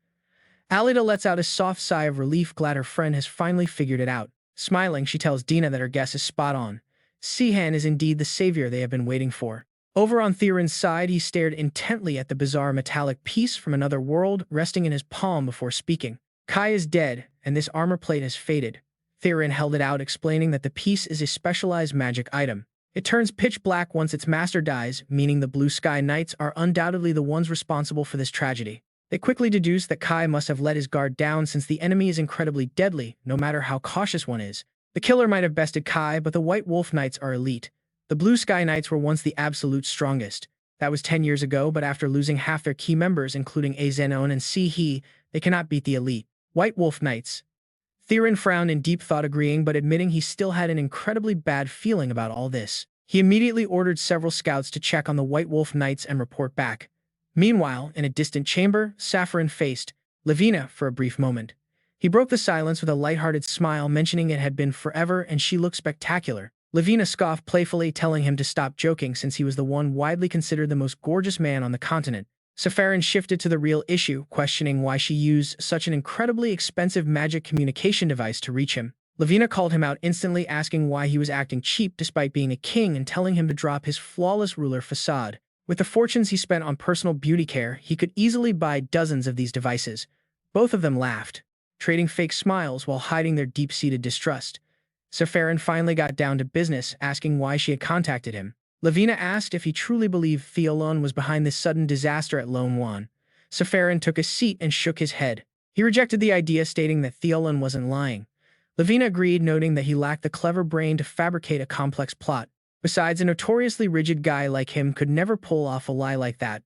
Alita lets out a soft sigh of relief, glad her friend has finally figured it out. Smiling, she tells Dina that her guess is spot on. Sihan is indeed the savior they have been waiting for. Over on Theron's side, he stared intently at the bizarre metallic piece from another world, resting in his palm before speaking. Kai is dead, and this armor plate has faded. Theron held it out, explaining that the piece is a specialized magic item. It turns pitch black once its master dies, meaning the Blue Sky Knights are undoubtedly the ones responsible for this tragedy. They quickly deduce that Kai must have let his guard down, since the enemy is incredibly deadly, no matter how cautious one is. The killer might have bested Kai, but the White Wolf Knights are elite. The Blue Sky Knights were once the absolute strongest. That was 10 years ago, but after losing half their key members, including Zenon and Sihi, they cannot beat the elite White Wolf Knights. Theron frowned in deep thought, agreeing but admitting he still had an incredibly bad feeling about all this. He immediately ordered several scouts to check on the White Wolf Knights and report back. Meanwhile, in a distant chamber, Saffron faced Lavina for a brief moment. He broke the silence with a lighthearted smile, mentioning it had been forever and she looked spectacular. Lavina scoffed playfully, telling him to stop joking since he was the one widely considered the most gorgeous man on the continent. Safarin shifted to the real issue, questioning why she used such an incredibly expensive magic communication device to reach him. Lavina called him out instantly, asking why he was acting cheap despite being a king and telling him to drop his flawless ruler facade. With the fortunes he spent on personal beauty care, he could easily buy dozens of these devices. Both of them laughed, trading fake smiles while hiding their deep-seated distrust. Safarin finally got down to business, asking why she had contacted him. Lavina asked if he truly believed Theolon was behind this sudden disaster at Lone Wan. Safarin took a seat and shook his head. He rejected the idea, stating that Theolon wasn't lying. Lavina agreed, noting that he lacked the clever brain to fabricate a complex plot. Besides, a notoriously rigid guy like him could never pull off a lie like that.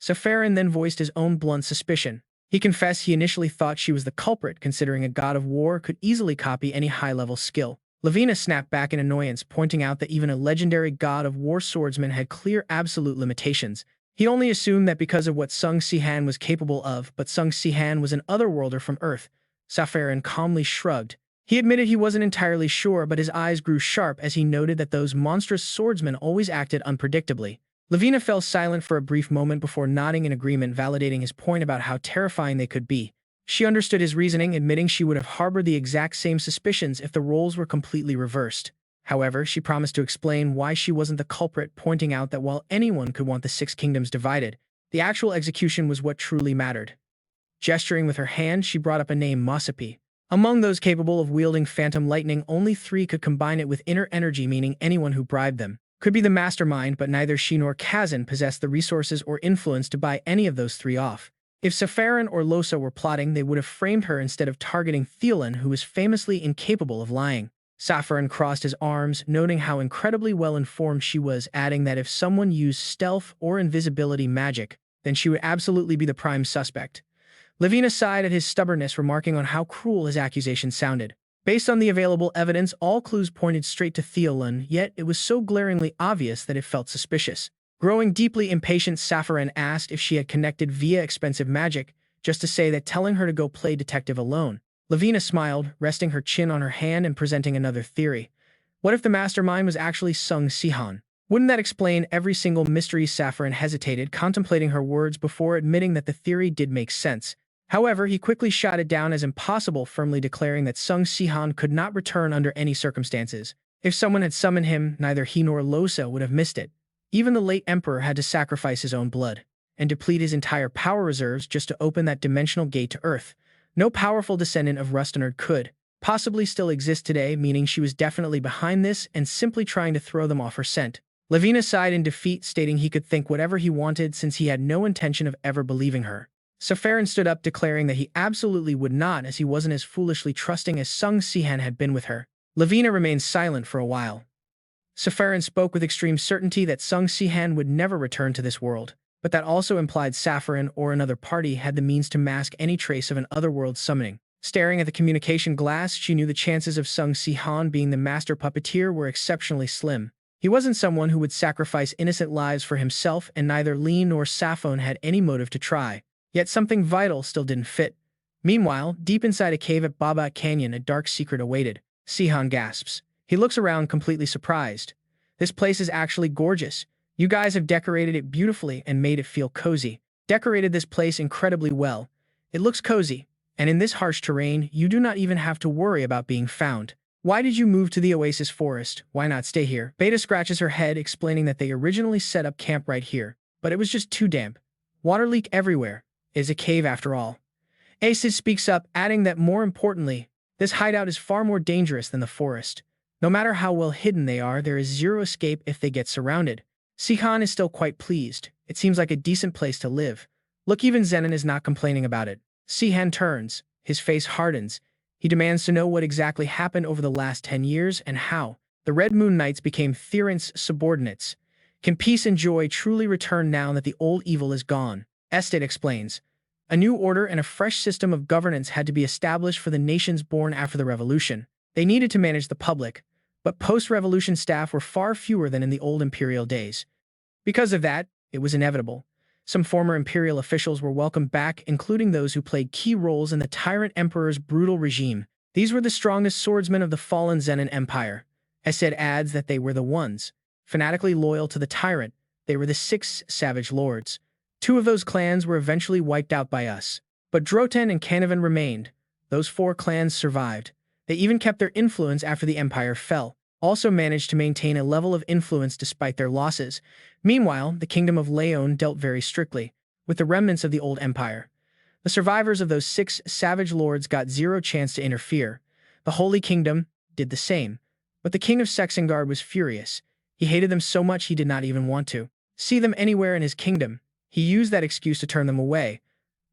Safarin then voiced his own blunt suspicion. He confessed he initially thought she was the culprit, considering a god of war could easily copy any high-level skill. Lavina snapped back in annoyance, pointing out that even a legendary god of war swordsman had clear absolute limitations. He only assumed that because of what Sung Sihan was capable of, but Sung Sihan was an otherworlder from Earth. Safaran calmly shrugged. He admitted he wasn't entirely sure, but his eyes grew sharp as he noted that those monstrous swordsmen always acted unpredictably. Lavina fell silent for a brief moment before nodding in agreement, validating his point about how terrifying they could be. She understood his reasoning, admitting she would have harbored the exact same suspicions if the roles were completely reversed. However, she promised to explain why she wasn't the culprit, pointing out that while anyone could want the Six Kingdoms divided, the actual execution was what truly mattered. Gesturing with her hand, she brought up a name, Masapi. Among those capable of wielding phantom lightning, only 3 could combine it with inner energy, meaning anyone who bribed them could be the mastermind, but neither she nor Kazan possessed the resources or influence to buy any of those 3 off. If Safaran or Losa were plotting, they would have framed her instead of targeting Thelan, who was famously incapable of lying. Safaran crossed his arms, noting how incredibly well-informed she was, adding that if someone used stealth or invisibility magic, then she would absolutely be the prime suspect. Lavina sighed at his stubbornness, remarking on how cruel his accusation sounded. Based on the available evidence, all clues pointed straight to Thelan, yet it was so glaringly obvious that it felt suspicious. Growing deeply impatient, Safaran asked if she had connected via expensive magic, just to say that telling her to go play detective alone. Lavina smiled, resting her chin on her hand and presenting another theory. What if the mastermind was actually Sung Sihan? Wouldn't that explain every single mystery? Safaran hesitated, contemplating her words before admitting that the theory did make sense. However, he quickly shot it down as impossible, firmly declaring that Sung Sihan could not return under any circumstances. If someone had summoned him, neither he nor Losa would have missed it. Even the late emperor had to sacrifice his own blood and deplete his entire power reserves just to open that dimensional gate to Earth. No powerful descendant of Rustenard could possibly still exist today, meaning she was definitely behind this and simply trying to throw them off her scent. Lavina sighed in defeat, stating he could think whatever he wanted since he had no intention of ever believing her. Safaran stood up, declaring that he absolutely would not, as he wasn't as foolishly trusting as Sung Sihan had been with her. Lavina remained silent for a while. Safaran spoke with extreme certainty that Sung Sihan would never return to this world, but that also implied Safaran or another party had the means to mask any trace of an otherworld summoning. Staring at the communication glass, she knew the chances of Sung Sihan being the master puppeteer were exceptionally slim. He wasn't someone who would sacrifice innocent lives for himself, and neither Lee nor Safon had any motive to try. Yet something vital still didn't fit. Meanwhile, deep inside a cave at Baba Canyon, a dark secret awaited. Sihan gasps. He looks around, completely surprised. This place is actually gorgeous. You guys have decorated it beautifully and made it feel cozy. Decorated this place incredibly well. It looks cozy, and in this harsh terrain, you do not even have to worry about being found. Why did you move to the Oasis Forest? Why not stay here? Beta scratches her head, explaining that they originally set up camp right here, but it was just too damp. Water leak everywhere. It is a cave after all. Acid speaks up, adding that more importantly, this hideout is far more dangerous than the forest. No matter how well hidden they are, there is zero escape if they get surrounded. Sihan is still quite pleased. It seems like a decent place to live. Look, even Zenon is not complaining about it. Sihan turns. His face hardens. He demands to know what exactly happened over the last 10 years and how the Red Moon Knights became Tyrant's subordinates. Can peace and joy truly return now that the old evil is gone? Estate explains. A new order and a fresh system of governance had to be established for the nations born after the revolution. They needed to manage the public, but post-revolution staff were far fewer than in the old imperial days. Because of that, it was inevitable. Some former imperial officials were welcomed back, including those who played key roles in the tyrant emperor's brutal regime. These were the strongest swordsmen of the fallen Zenon Empire. Esed adds that they were the ones fanatically loyal to the tyrant. They were the 6 savage lords. 2 of those clans were eventually wiped out by us, but Droten and Canavan remained. Those 4 clans survived. They even kept their influence after the empire fell, also managed to maintain a level of influence despite their losses. Meanwhile, the kingdom of Leon dealt very strictly with the remnants of the old empire. The survivors of those 6 savage lords got zero chance to interfere. The Holy Kingdom did the same, but the king of Sexengard was furious. He hated them so much he did not even want to see them anywhere in his kingdom. He used that excuse to turn them away.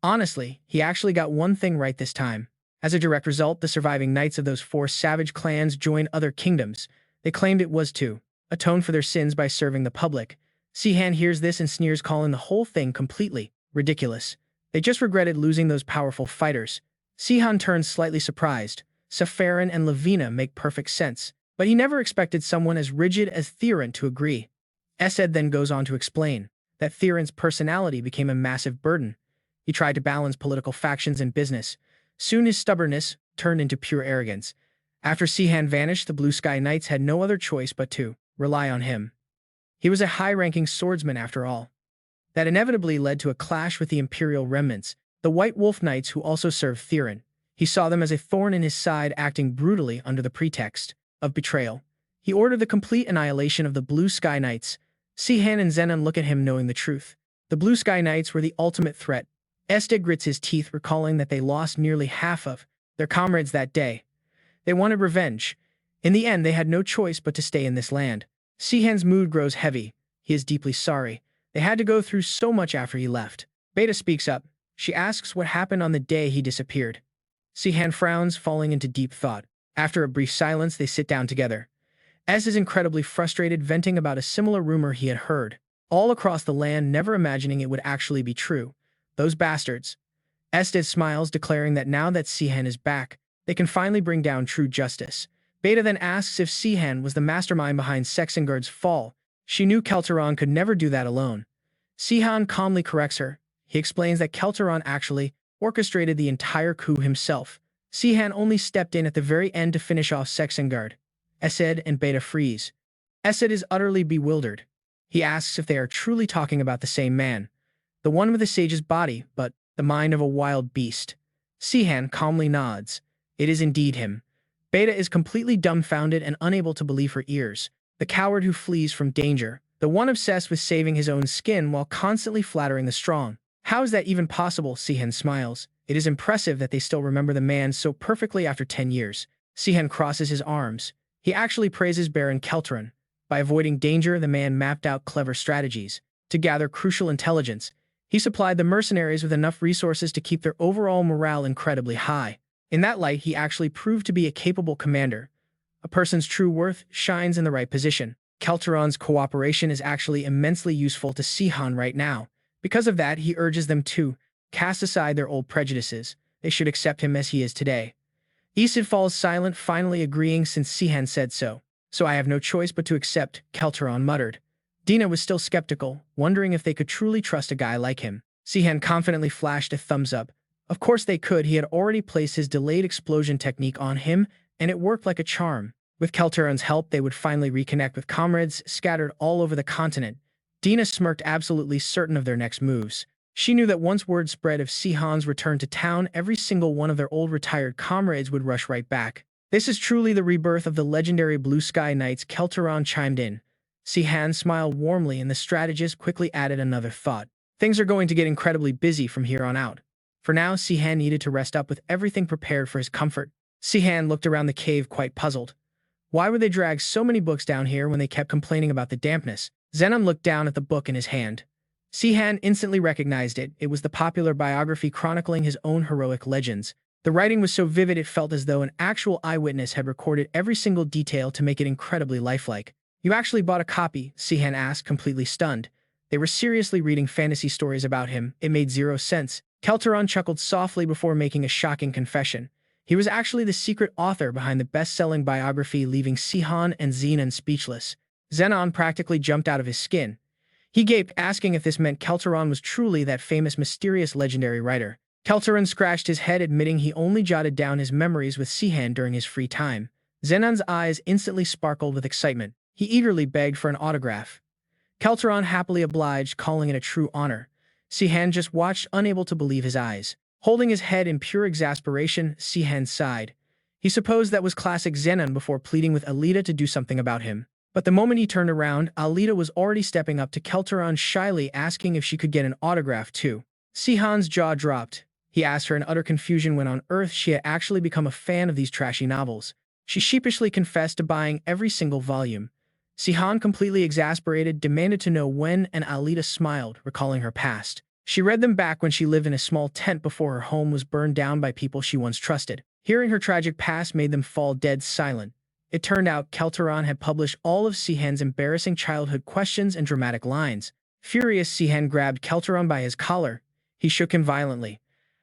Honestly, he actually got one thing right this time. As a direct result, the surviving knights of those 4 savage clans joined other kingdoms. They claimed it was to atone for their sins by serving the public. Sihan hears this and sneers, calling the whole thing completely ridiculous. They just regretted losing those powerful fighters. Sihan turns slightly surprised. Safarin and Lavina make perfect sense, but he never expected someone as rigid as Tyrant to agree. Esed then goes on to explain that Tyrant's personality became a massive burden. He tried to balance political factions and business. Soon his stubbornness turned into pure arrogance. After Sihan vanished, the Blue Sky Knights had no other choice but to rely on him. He was a high-ranking swordsman after all. That inevitably led to a clash with the Imperial remnants, the White Wolf Knights who also served Tyrant. He saw them as a thorn in his side, acting brutally under the pretext of betrayal. He ordered the complete annihilation of the Blue Sky Knights. Sihan and Zenon look at him knowing the truth. The Blue Sky Knights were the ultimate threat. Este grits his teeth, recalling that they lost nearly half of their comrades that day. They wanted revenge. In the end, they had no choice but to stay in this land. Sihan's mood grows heavy. He is deeply sorry. They had to go through so much after he left. Beta speaks up. She asks what happened on the day he disappeared. Sihan frowns, falling into deep thought. After a brief silence, they sit down together. Ez is incredibly frustrated, venting about a similar rumor he had heard all across the land, never imagining it would actually be true. Those bastards. Estes smiles, declaring that now that Sihan is back, they can finally bring down true justice. Beta then asks if Sihan was the mastermind behind Sexengard's fall. She knew Keltaron could never do that alone. Sihan calmly corrects her. He explains that Keltaron actually orchestrated the entire coup himself. Sihan only stepped in at the very end to finish off Sexengard. Esed and Beta freeze. Esed is utterly bewildered. He asks if they are truly talking about the same man. The one with the sage's body, but the mind of a wild beast. Sihan calmly nods. It is indeed him. Beta is completely dumbfounded and unable to believe her ears. The coward who flees from danger. The one obsessed with saving his own skin while constantly flattering the strong. How is that even possible? Sihan smiles. It is impressive that they still remember the man so perfectly after 10 years. Sihan crosses his arms. He actually praises Baron Keltaron. By avoiding danger, the man mapped out clever strategies to gather crucial intelligence. He supplied the mercenaries with enough resources to keep their overall morale incredibly high. In that light, he actually proved to be a capable commander. A person's true worth shines in the right position. Keltaron's cooperation is actually immensely useful to Sihan right now. Because of that, he urges them to cast aside their old prejudices. They should accept him as he is today. Isid falls silent, finally agreeing since Sihan said so. So I have no choice but to accept, Keltaron muttered. Dina was still skeptical, wondering if they could truly trust a guy like him. Sihan confidently flashed a thumbs up. Of course they could. He had already placed his delayed explosion technique on him, and it worked like a charm. With Keltaron's help, they would finally reconnect with comrades scattered all over the continent. Dina smirked, absolutely certain of their next moves. She knew that once word spread of Sihan's return to town, every single one of their old retired comrades would rush right back. This is truly the rebirth of the legendary Blue Sky Knights. Keltaron chimed in. Sihan smiled warmly, and the strategist quickly added another thought. Things are going to get incredibly busy from here on out. For now, Sihan needed to rest up with everything prepared for his comfort. Sihan looked around the cave quite puzzled. Why would they drag so many books down here when they kept complaining about the dampness? Zenon looked down at the book in his hand. Sihan instantly recognized it. It was the popular biography chronicling his own heroic legends. The writing was so vivid it felt as though an actual eyewitness had recorded every single detail to make it incredibly lifelike. You actually bought a copy? Sihan asked, completely stunned. They were seriously reading fantasy stories about him. It made zero sense. Keltaron chuckled softly before making a shocking confession. He was actually the secret author behind the best-selling biography, leaving Sihan and Zenon speechless. Zenon practically jumped out of his skin. He gaped, asking if this meant Keltaron was truly that famous, mysterious, legendary writer. Keltaron scratched his head, admitting he only jotted down his memories with Sihan during his free time. Zenon's eyes instantly sparkled with excitement. He eagerly begged for an autograph. Keltaron happily obliged, calling it a true honor. Sihan just watched, unable to believe his eyes. Holding his head in pure exasperation, Sihan sighed. He supposed that was classic Zenon before pleading with Alita to do something about him. But the moment he turned around, Alita was already stepping up to Keltaron, shyly asking if she could get an autograph too. Sihan's jaw dropped. He asked her in utter confusion when on Earth she had actually become a fan of these trashy novels. She sheepishly confessed to buying every single volume. Sihan, completely exasperated, demanded to know when, and Alita smiled, recalling her past. She read them back when she lived in a small tent before her home was burned down by people she once trusted. Hearing her tragic past made them fall dead silent. It turned out Keltaron had published all of Sihan's embarrassing childhood questions and dramatic lines. Furious, Sihan grabbed Keltaron by his collar. He shook him violently.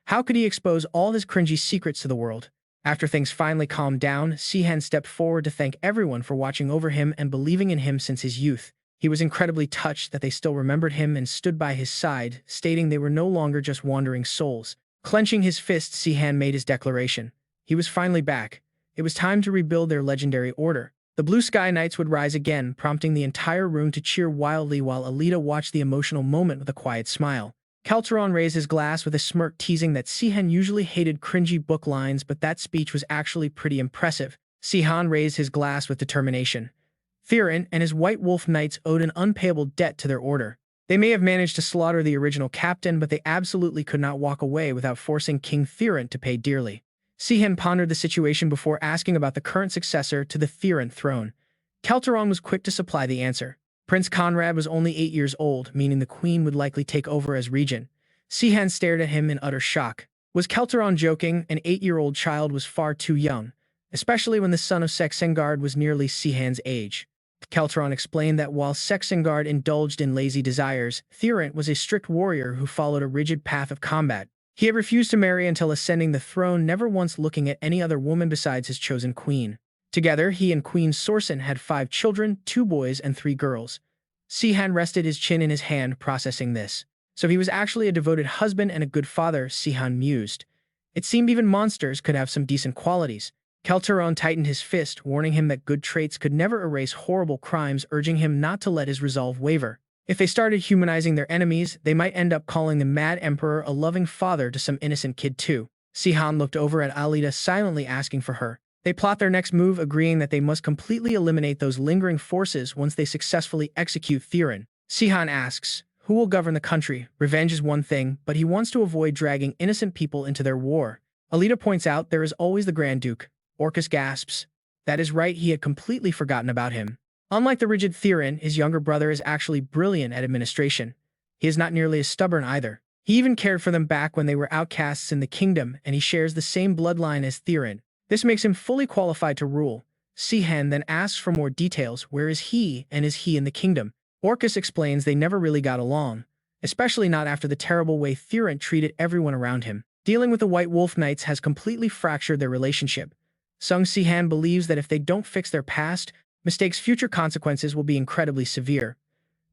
How could he expose all his cringy secrets to the world? After things finally calmed down, Sihan stepped forward to thank everyone for watching over him and believing in him since his youth. He was incredibly touched that they still remembered him and stood by his side, stating they were no longer just wandering souls. Clenching his fist, Sihan made his declaration. He was finally back. It was time to rebuild their legendary order. The Blue Sky Knights would rise again, prompting the entire room to cheer wildly while Alita watched the emotional moment with a quiet smile. Teranor raised his glass with a smirk, teasing that Sihan usually hated cringy book lines, but that speech was actually pretty impressive. Sihan raised his glass with determination. Tyrant and his White Wolf Knights owed an unpayable debt to their order. They may have managed to slaughter the original captain, but they absolutely could not walk away without forcing King Tyrant to pay dearly. Sihan pondered the situation before asking about the current successor to the Tyrant throne. Teranor was quick to supply the answer. Prince Conrad was only 8 years old, meaning the queen would likely take over as regent. Sihan stared at him in utter shock. Was Teranor joking? An 8-year-old child was far too young, especially when the son of Sexengard was nearly Sihan's age. Teranor explained that while Sexengard indulged in lazy desires, Tyrant was a strict warrior who followed a rigid path of combat. He had refused to marry until ascending the throne, never once looking at any other woman besides his chosen queen. Together, he and Queen Sorsen had 5 children, 2 boys and 3 girls. Sihan rested his chin in his hand, processing this. So he was actually a devoted husband and a good father, Sihan mused. It seemed even monsters could have some decent qualities. Teranor tightened his fist, warning him that good traits could never erase horrible crimes, urging him not to let his resolve waver. If they started humanizing their enemies, they might end up calling the Mad Emperor a loving father to some innocent kid too. Sihan looked over at Alita, silently asking for her. They plot their next move, agreeing that they must completely eliminate those lingering forces once they successfully execute Tyrant. Sihan asks, who will govern the country? Revenge is one thing, but he wants to avoid dragging innocent people into their war. Alita points out there is always the Grand Duke. Orcus gasps. That is right, he had completely forgotten about him. Unlike the rigid Tyrant, his younger brother is actually brilliant at administration. He is not nearly as stubborn either. He even cared for them back when they were outcasts in the kingdom, and he shares the same bloodline as Tyrant. This makes him fully qualified to rule. Sihan then asks for more details. Where is he, and is he in the kingdom? Orcus explains they never really got along, especially not after the terrible way Tyrant treated everyone around him. Dealing with the White Wolf Knights has completely fractured their relationship. Sihan believes that if they don't fix their past mistakes, future consequences will be incredibly severe.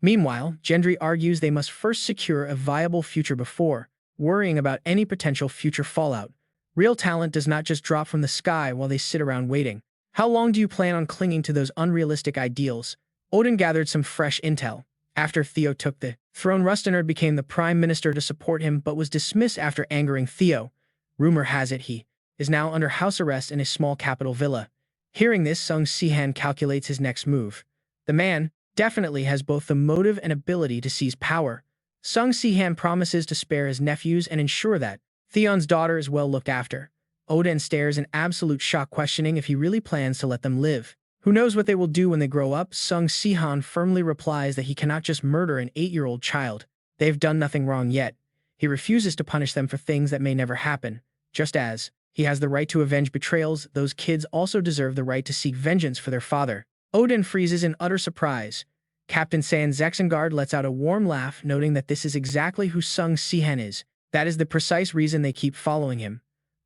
Meanwhile, Gendry argues they must first secure a viable future before worrying about any potential future fallout. Real talent does not just drop from the sky while they sit around waiting. How long do you plan on clinging to those unrealistic ideals? Odin gathered some fresh intel. After Theo took the throne, Rustenard became the prime minister to support him but was dismissed after angering Theo. Rumor has it he is now under house arrest in a small capital villa. Hearing this, Sihan calculates his next move. The man definitely has both the motive and ability to seize power. Sihan promises to spare his nephews and ensure that Theon's daughter is well looked after. Odin stares in absolute shock, questioning if he really plans to let them live. Who knows what they will do when they grow up? Sihan firmly replies that he cannot just murder an 8-year-old child. They've done nothing wrong yet. He refuses to punish them for things that may never happen. Just as he has the right to avenge betrayals, those kids also deserve the right to seek vengeance for their father. Odin freezes in utter surprise. Captain Sexengard lets out a warm laugh, noting that this is exactly who Sihan is. That is the precise reason they keep following him.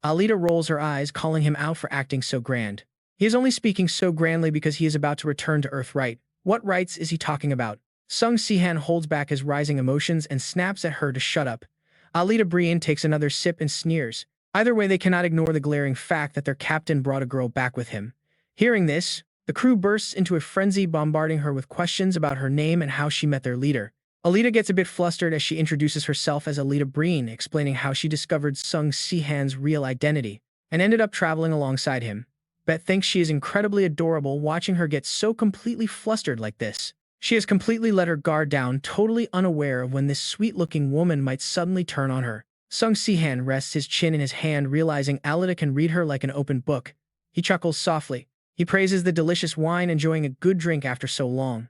Alita rolls her eyes, calling him out for acting so grand. He is only speaking so grandly because he is about to return to Earth, right? What rights is he talking about? Sihan holds back his rising emotions and snaps at her to shut up. Alita Brienne takes another sip and sneers. Either way, they cannot ignore the glaring fact that their captain brought a girl back with him. Hearing this, the crew bursts into a frenzy, bombarding her with questions about her name and how she met their leader. Alita gets a bit flustered as she introduces herself as Alita Brienne, explaining how she discovered Sihan's real identity and ended up traveling alongside him. Bet thinks she is incredibly adorable, watching her get so completely flustered like this. She has completely let her guard down, totally unaware of when this sweet-looking woman might suddenly turn on her. Sihan rests his chin in his hand, realizing Alita can read her like an open book. He chuckles softly. He praises the delicious wine, enjoying a good drink after so long.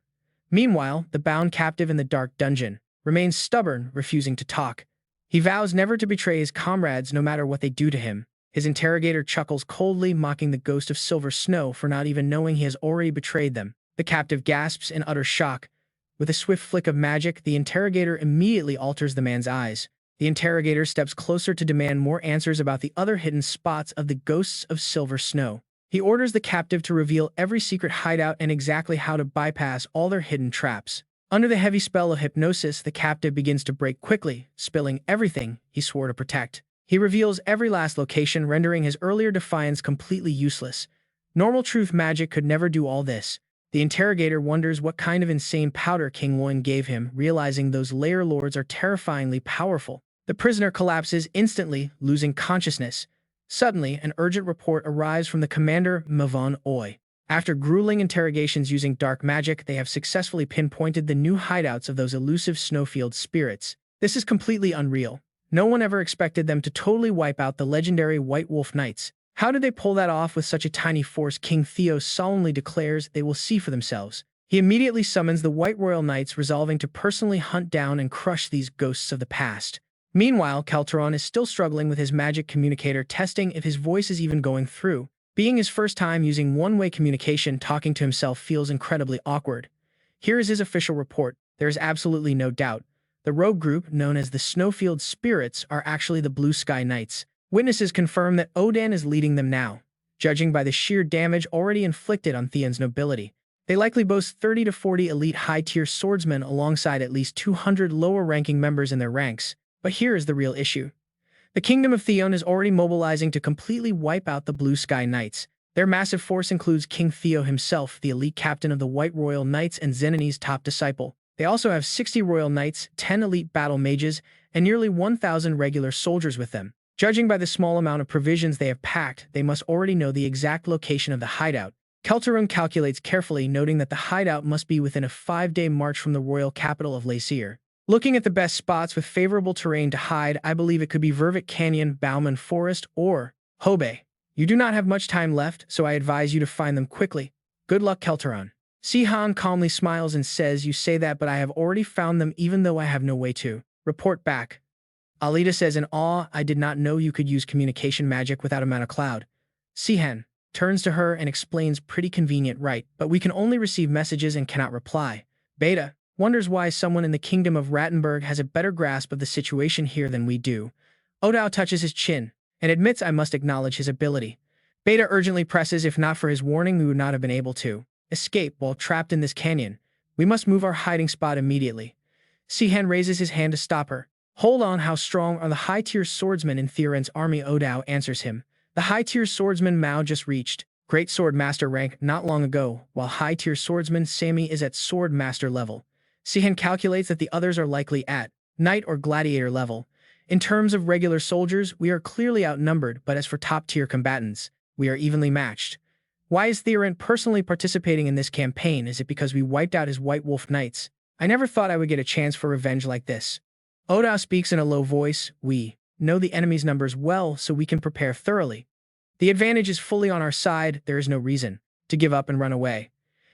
Meanwhile, the bound captive in the dark dungeon remains stubborn, refusing to talk. He vows never to betray his comrades no matter what they do to him. His interrogator chuckles coldly, mocking the ghost of Silver Snow for not even knowing he has already betrayed them. The captive gasps in utter shock. With a swift flick of magic, the interrogator immediately alters the man's eyes. The interrogator steps closer to demand more answers about the other hidden spots of the Ghosts of Silver Snow. He orders the captive to reveal every secret hideout and exactly how to bypass all their hidden traps. Under the heavy spell of hypnosis, the captive begins to break quickly, spilling everything he swore to protect. He reveals every last location, rendering his earlier defiance completely useless. Normal truth magic could never do all this. The interrogator wonders what kind of insane powder King Loin gave him, realizing those layer lords are terrifyingly powerful. The prisoner collapses instantly, losing consciousness. Suddenly, an urgent report arrives from the commander, Mavon Oi. After grueling interrogations using dark magic, they have successfully pinpointed the new hideouts of those elusive snowfield spirits. This is completely unreal. No one ever expected them to totally wipe out the legendary White Wolf Knights. How did they pull that off with such a tiny force? King Theo solemnly declares they will see for themselves. He immediately summons the White Royal Knights, resolving to personally hunt down and crush these ghosts of the past. Meanwhile, Calteron is still struggling with his magic communicator, testing if his voice is even going through. Being his first time using one-way communication, talking to himself feels incredibly awkward. Here is his official report. There is absolutely no doubt. The rogue group, known as the Snowfield Spirits, are actually the Blue Sky Knights. Witnesses confirm that Odan is leading them now. Judging by the sheer damage already inflicted on Theon's nobility, they likely boast 30 to 40 elite high-tier swordsmen alongside at least 200 lower-ranking members in their ranks. But here is the real issue. The Kingdom of Theon is already mobilizing to completely wipe out the Blue Sky Knights. Their massive force includes King Theo himself, the elite captain of the White Royal Knights and Zenoni's top disciple. They also have 60 Royal Knights, 10 elite battle mages, and nearly 1,000 regular soldiers with them. Judging by the small amount of provisions they have packed, they must already know the exact location of the hideout. Kelterun calculates carefully, noting that the hideout must be within a 5-day march from the royal capital of Lacier. Looking at the best spots with favorable terrain to hide, I believe it could be Vervik Canyon, Bauman Forest, or Hobe. You do not have much time left, so I advise you to find them quickly. Good luck, Kelterun. Sihan calmly smiles and says, "You say that, but I have already found them even though I have no way to report back." Alita says in awe, "I did not know you could use communication magic without a mana cloud." Sihan turns to her and explains, "Pretty convenient, right? But we can only receive messages and cannot reply." Beta wonders why someone in the kingdom of Rattenberg has a better grasp of the situation here than we do. Odao touches his chin and admits, "I must acknowledge his ability." Beta urgently presses, "If not for his warning, we would not have been able to escape while trapped in this canyon. We must move our hiding spot immediately." Sihan raises his hand to stop her. "Hold on, how strong are the high-tier swordsmen in Theron's army?" Odao answers him. "The high-tier swordsman Mao just reached Great Sword Master rank not long ago, while high-tier swordsman Sami is at Sword Master level. Sihan calculates that the others are likely at Knight or Gladiator level. In terms of regular soldiers, we are clearly outnumbered, but as for top-tier combatants, we are evenly matched. Why is Theron personally participating in this campaign? Is it because we wiped out his White Wolf Knights? I never thought I would get a chance for revenge like this." Odao speaks in a low voice. "We know the enemy's numbers well, so we can prepare thoroughly. The advantage is fully on our side. There is no reason to give up and run away."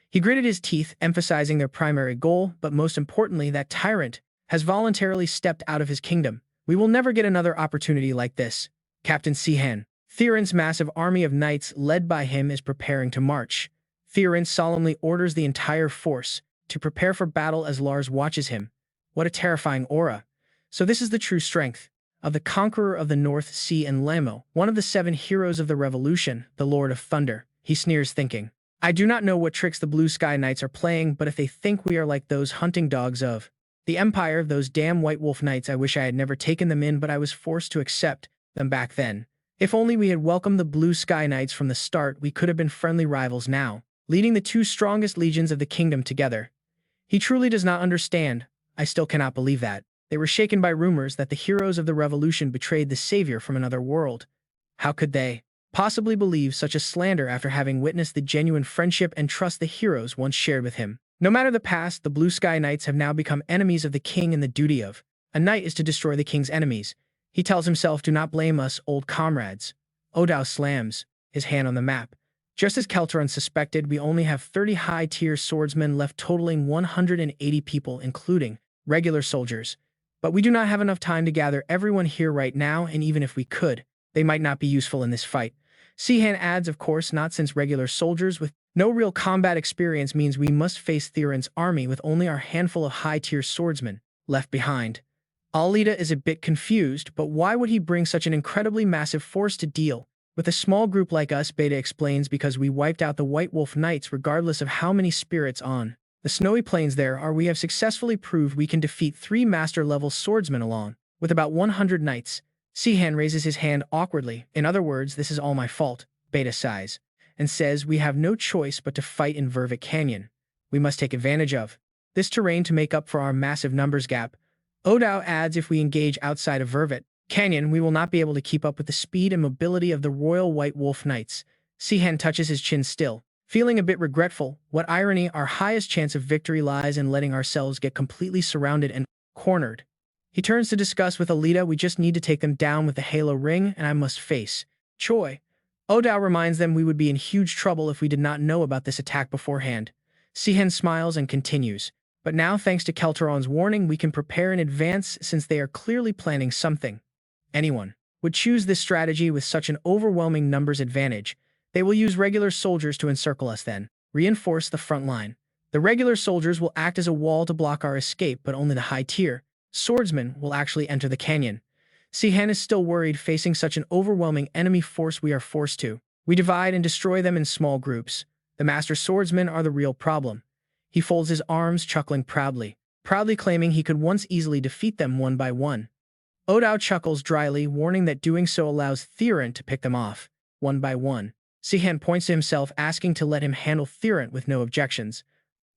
He gritted his teeth, emphasizing their primary goal, but most importantly, that Tyrant has voluntarily stepped out of his kingdom. "We will never get another opportunity like this." Captain Sihan. Theron's massive army of knights, led by him, is preparing to march. Theron solemnly orders the entire force to prepare for battle as Lars watches him. What a terrifying aura. So this is the true strength of the Conqueror of the North Sea and Lamo, one of the 7 heroes of the Revolution, the Lord of Thunder. He sneers, thinking, "I do not know what tricks the Blue Sky Knights are playing, but if they think we are like those hunting dogs of the Empire, those damn White Wolf Knights, I wish I had never taken them in, but I was forced to accept them back then. If only we had welcomed the Blue Sky Knights from the start, we could have been friendly rivals now, leading the 2 strongest legions of the kingdom together." He truly does not understand. I still cannot believe that. They were shaken by rumors that the heroes of the revolution betrayed the savior from another world. How could they possibly believe such a slander after having witnessed the genuine friendship and trust the heroes once shared with him? No matter the past, the Blue Sky Knights have now become enemies of the king, and the duty of a knight is to destroy the king's enemies. He tells himself, "Do not blame us, old comrades." Odao slams his hand on the map. Just as Kelterun suspected, we only have 30 high-tier swordsmen left, totaling 180 people, including regular soldiers. But we do not have enough time to gather everyone here right now, and even if we could, they might not be useful in this fight. Sihan adds, "Of course not, since regular soldiers with no real combat experience means we must face Theron's army with only our handful of high-tier swordsmen left behind." Alita is a bit confused, but why would he bring such an incredibly massive force to deal with a small group like us? Beta explains because we wiped out the White Wolf Knights regardless of how many spirits on the snowy plains there are. We have successfully proved we can defeat 3 master-level swordsmen along with about 100 knights. Sihan raises his hand awkwardly. In other words, this is all my fault. Beta sighs and says we have no choice but to fight in Vervic Canyon. We must take advantage of this terrain to make up for our massive numbers gap. Odao adds if we engage outside of Vervic Canyon, we will not be able to keep up with the speed and mobility of the Royal White Wolf Knights. Sihan touches his chin still, feeling a bit regretful. What irony, our highest chance of victory lies in letting ourselves get completely surrounded and cornered. He turns to discuss with Alita. We just need to take them down with the Halo Ring, and I must face Choi. Odao reminds them we would be in huge trouble if we did not know about this attack beforehand. Sihan smiles and continues. But now, thanks to Kelteron's warning, we can prepare in advance since they are clearly planning something. Anyone would choose this strategy with such an overwhelming numbers advantage. They will use regular soldiers to encircle us then, reinforce the front line. The regular soldiers will act as a wall to block our escape, but only the high-tier swordsmen will actually enter the canyon. Sihan is still worried. Facing such an overwhelming enemy force, we are forced to. We divide and destroy them in small groups. The master swordsmen are the real problem. He folds his arms, chuckling proudly claiming he could once easily defeat them one by one. Odao chuckles dryly, warning that doing so allows Tyrant to pick them off, one by one. Sihan points to himself, asking to let him handle Tyrant with no objections.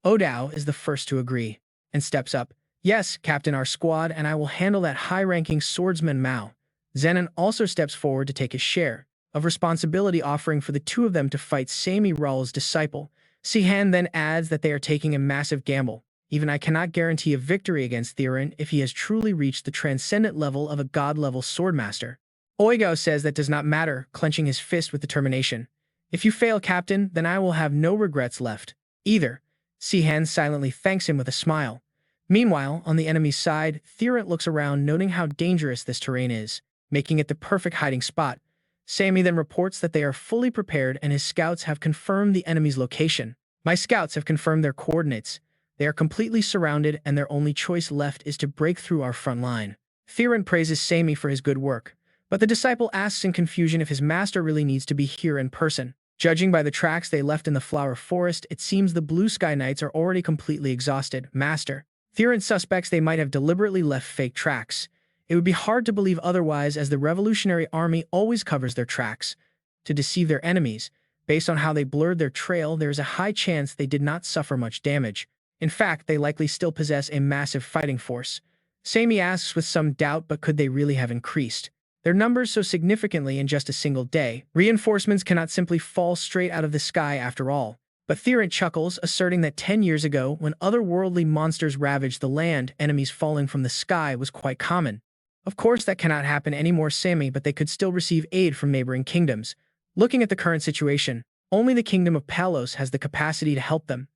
Odao is the first to agree, and steps up. Yes, Captain, our squad, and I will handle that high-ranking swordsman Mao. Zenon also steps forward to take his share of responsibility, offering for the two of them to fight Sami Raul's disciple. Sihan then adds that they are taking a massive gamble. Even I cannot guarantee a victory against Tyrant if he has truly reached the transcendent level of a god-level swordmaster. Oigao says that does not matter, clenching his fist with determination. If you fail, Captain, then I will have no regrets left either. Sihan silently thanks him with a smile. Meanwhile, on the enemy's side, Tyrant looks around, noting how dangerous this terrain is, making it the perfect hiding spot. Sami then reports that they are fully prepared and his scouts have confirmed the enemy's location. My scouts have confirmed their coordinates. They are completely surrounded and their only choice left is to break through our front line. Tyrant praises Sami for his good work, but the disciple asks in confusion if his master really needs to be here in person. Judging by the tracks they left in the flower forest, it seems the Blue Sky Knights are already completely exhausted. Master Tyrant suspects they might have deliberately left fake tracks. It would be hard to believe otherwise, as the Revolutionary Army always covers their tracks to deceive their enemies. Based on how they blurred their trail, there is a high chance they did not suffer much damage. In fact, they likely still possess a massive fighting force. Sami asks with some doubt, but could they really have increased their numbers so significantly in just a single day? Reinforcements cannot simply fall straight out of the sky after all. But Tyrant chuckles, asserting that 10 years ago, when otherworldly monsters ravaged the land, enemies falling from the sky was quite common. Of course, that cannot happen anymore, Sami, but they could still receive aid from neighboring kingdoms. Looking at the current situation, only the kingdom of Palos has the capacity to help them.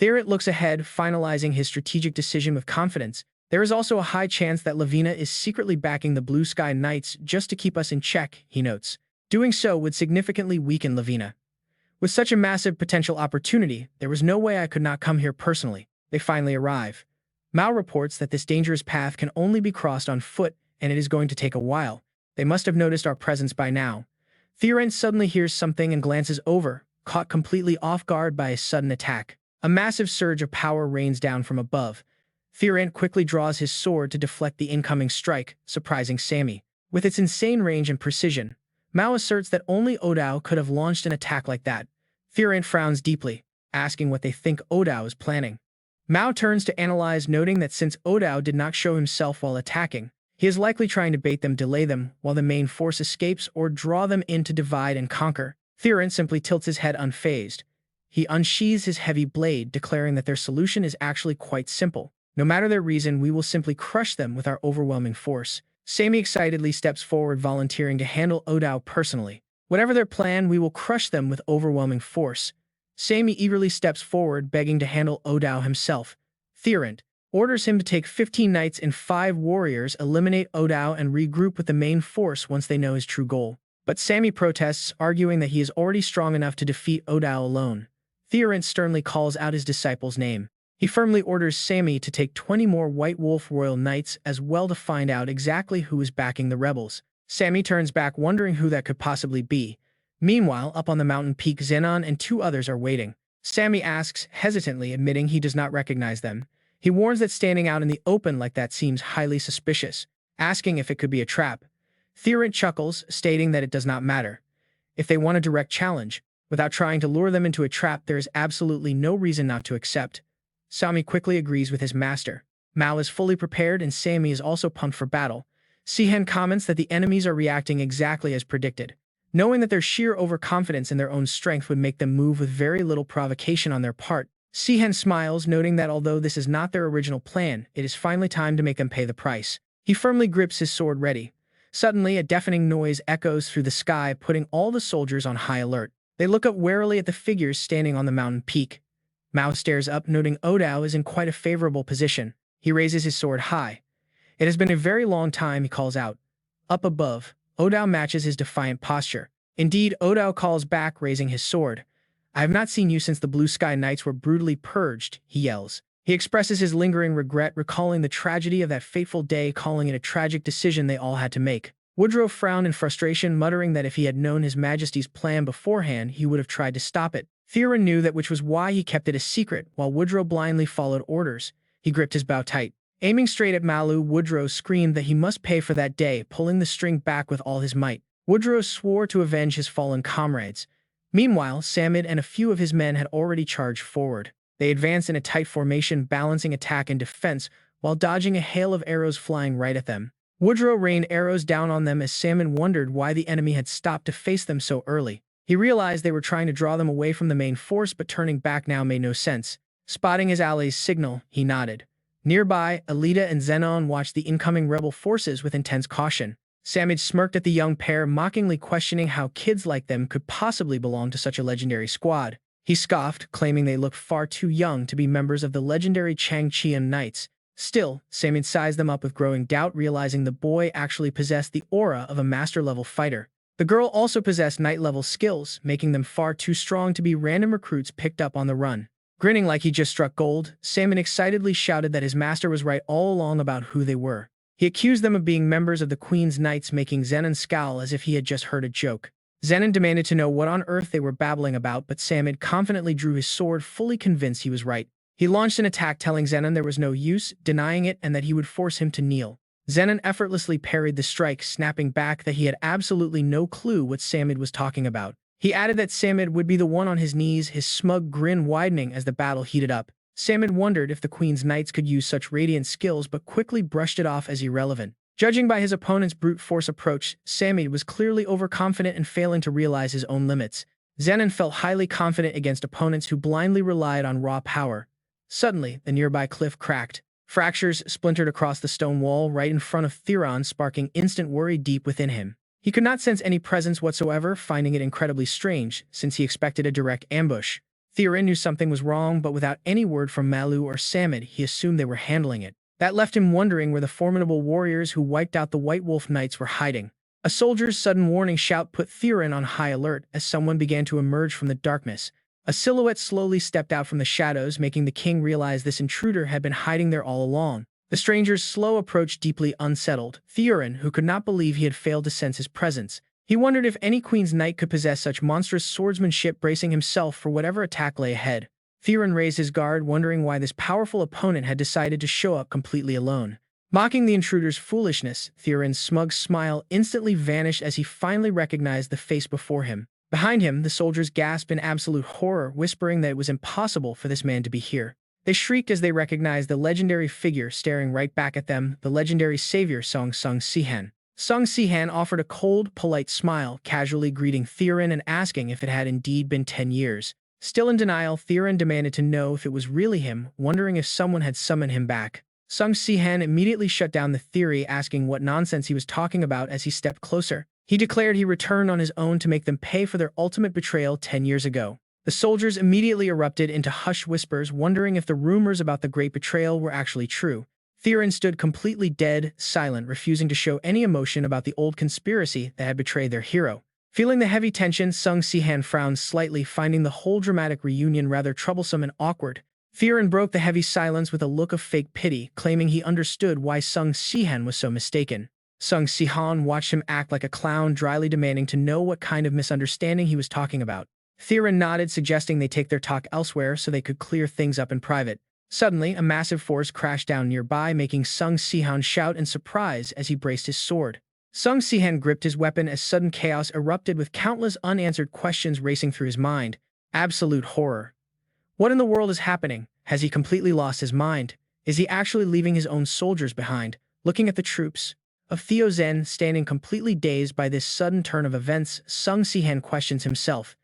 Tyrant looks ahead, finalizing his strategic decision with confidence. There is also a high chance that Lavina is secretly backing the Blue Sky Knights just to keep us in check, he notes. Doing so would significantly weaken Lavina. With such a massive potential opportunity, there was no way I could not come here personally. They finally arrive. Mao reports that this dangerous path can only be crossed on foot, and it is going to take a while. They must have noticed our presence by now. Tyrant suddenly hears something and glances over, caught completely off guard by a sudden attack. A massive surge of power rains down from above. Tyrant quickly draws his sword to deflect the incoming strike, surprising Sami. With its insane range and precision, Mao asserts that only Odao could have launched an attack like that. Tyrant frowns deeply, asking what they think Odao is planning. Mao turns to analyze, noting that since Odao did not show himself while attacking, he is likely trying to bait them, delay them, while the main force escapes, or draw them in to divide and conquer. Tyrant simply tilts his head unfazed. He unsheathes his heavy blade, declaring that their solution is actually quite simple. No matter their reason, we will simply crush them with our overwhelming force. Sami excitedly steps forward, volunteering to handle Odao personally. Whatever their plan, we will crush them with overwhelming force. Sami eagerly steps forward, begging to handle Odao himself. Tyrant orders him to take 15 knights and 5 warriors, eliminate Odao, and regroup with the main force once they know his true goal. But Sami protests, arguing that he is already strong enough to defeat Odao alone. Tyrant sternly calls out his disciple's name. He firmly orders Sammy to take 20 more White Wolf Royal Knights as well to find out exactly who is backing the rebels. Sammy turns back wondering who that could possibly be. Meanwhile, up on the mountain peak, Zenon and two others are waiting. Sammy asks, hesitantly admitting he does not recognize them. He warns that standing out in the open like that seems highly suspicious, asking if it could be a trap. Tyrant chuckles, stating that it does not matter. If they want a direct challenge, without trying to lure them into a trap, there is absolutely no reason not to accept. Sammy quickly agrees with his master. Mal is fully prepared and Sammy is also pumped for battle. Sihan comments that the enemies are reacting exactly as predicted, knowing that their sheer overconfidence in their own strength would make them move with very little provocation on their part. Sihan smiles, noting that although this is not their original plan, it is finally time to make them pay the price. He firmly grips his sword ready. Suddenly, a deafening noise echoes through the sky, putting all the soldiers on high alert. They look up warily at the figures standing on the mountain peak. Mao stares up, noting Odao is in quite a favorable position. He raises his sword high. It has been a very long time, he calls out. Up above, Odao matches his defiant posture. Indeed, Odao calls back, raising his sword. I have not seen you since the Blue Sky Knights were brutally purged, he yells. He expresses his lingering regret, recalling the tragedy of that fateful day, calling it a tragic decision they all had to make. Woodrow frowned in frustration, muttering that if he had known His Majesty's plan beforehand, he would have tried to stop it. Theron knew that, which was why he kept it a secret, while Woodrow blindly followed orders. He gripped his bow tight. Aiming straight at Malu, Woodrow screamed that he must pay for that day, pulling the string back with all his might. Woodrow swore to avenge his fallen comrades. Meanwhile, Samid and a few of his men had already charged forward. They advanced in a tight formation, balancing attack and defense, while dodging a hail of arrows flying right at them. Woodrow rained arrows down on them as Samid wondered why the enemy had stopped to face them so early. He realized they were trying to draw them away from the main force, but turning back now made no sense. Spotting his allies' signal, he nodded. Nearby, Alita and Zenon watched the incoming rebel forces with intense caution. Samid smirked at the young pair, mockingly questioning how kids like them could possibly belong to such a legendary squad. He scoffed, claiming they looked far too young to be members of the legendary Changcheon Knights. Still, Samid sized them up with growing doubt, realizing the boy actually possessed the aura of a master-level fighter. The girl also possessed knight-level skills, making them far too strong to be random recruits picked up on the run. Grinning like he just struck gold, Samid excitedly shouted that his master was right all along about who they were. He accused them of being members of the Queen's Knights, making Zenon scowl as if he had just heard a joke. Zenon demanded to know what on earth they were babbling about, but Samid confidently drew his sword, fully convinced he was right. He launched an attack, telling Zenon there was no use, denying it, and that he would force him to kneel. Zenon effortlessly parried the strike, snapping back that he had absolutely no clue what Samid was talking about. He added that Samid would be the one on his knees, his smug grin widening as the battle heated up. Samid wondered if the Queen's Knights could use such radiant skills, but quickly brushed it off as irrelevant. Judging by his opponent's brute force approach, Samid was clearly overconfident and failing to realize his own limits. Zenon felt highly confident against opponents who blindly relied on raw power. Suddenly, the nearby cliff cracked. Fractures splintered across the stone wall right in front of Theron, sparking instant worry deep within him. He could not sense any presence whatsoever, finding it incredibly strange, since he expected a direct ambush. Theron knew something was wrong, but without any word from Malu or Samid, he assumed they were handling it. That left him wondering where the formidable warriors who wiped out the White Wolf Knights were hiding. A soldier's sudden warning shout put Theron on high alert as someone began to emerge from the darkness. A silhouette slowly stepped out from the shadows, making the king realize this intruder had been hiding there all along. The stranger's slow approach deeply unsettled Theron, who could not believe he had failed to sense his presence. He wondered if any Queen's Knight could possess such monstrous swordsmanship, bracing himself for whatever attack lay ahead. Theron raised his guard, wondering why this powerful opponent had decided to show up completely alone. Mocking the intruder's foolishness, Theron's smug smile instantly vanished as he finally recognized the face before him. Behind him, the soldiers gasped in absolute horror, whispering that it was impossible for this man to be here. They shrieked as they recognized the legendary figure staring right back at them, the legendary savior Song Sihan. Song Sihan offered a cold, polite smile, casually greeting Theron and asking if it had indeed been 10 years. Still in denial, Theron demanded to know if it was really him, wondering if someone had summoned him back. Song Sihan immediately shut down the theory, asking what nonsense he was talking about as he stepped closer. He declared he returned on his own to make them pay for their ultimate betrayal 10 years ago. The soldiers immediately erupted into hushed whispers, wondering if the rumors about the great betrayal were actually true. Theron stood completely dead, silent, refusing to show any emotion about the old conspiracy that had betrayed their hero. Feeling the heavy tension, Sung Sihan frowned slightly, finding the whole dramatic reunion rather troublesome and awkward. Theron broke the heavy silence with a look of fake pity, claiming he understood why Sung Sihan was so mistaken. Sung Sihan watched him act like a clown, dryly demanding to know what kind of misunderstanding he was talking about. Theron nodded, suggesting they take their talk elsewhere so they could clear things up in private. Suddenly, a massive force crashed down nearby, making Sung Sihan shout in surprise as he braced his sword. Sung Sihan gripped his weapon as sudden chaos erupted, with countless unanswered questions racing through his mind. Absolute horror. What in the world is happening? Has he completely lost his mind? Is he actually leaving his own soldiers behind? Looking at the troops of Theo Zen standing completely dazed by this sudden turn of events, Sung Sihan questions himself.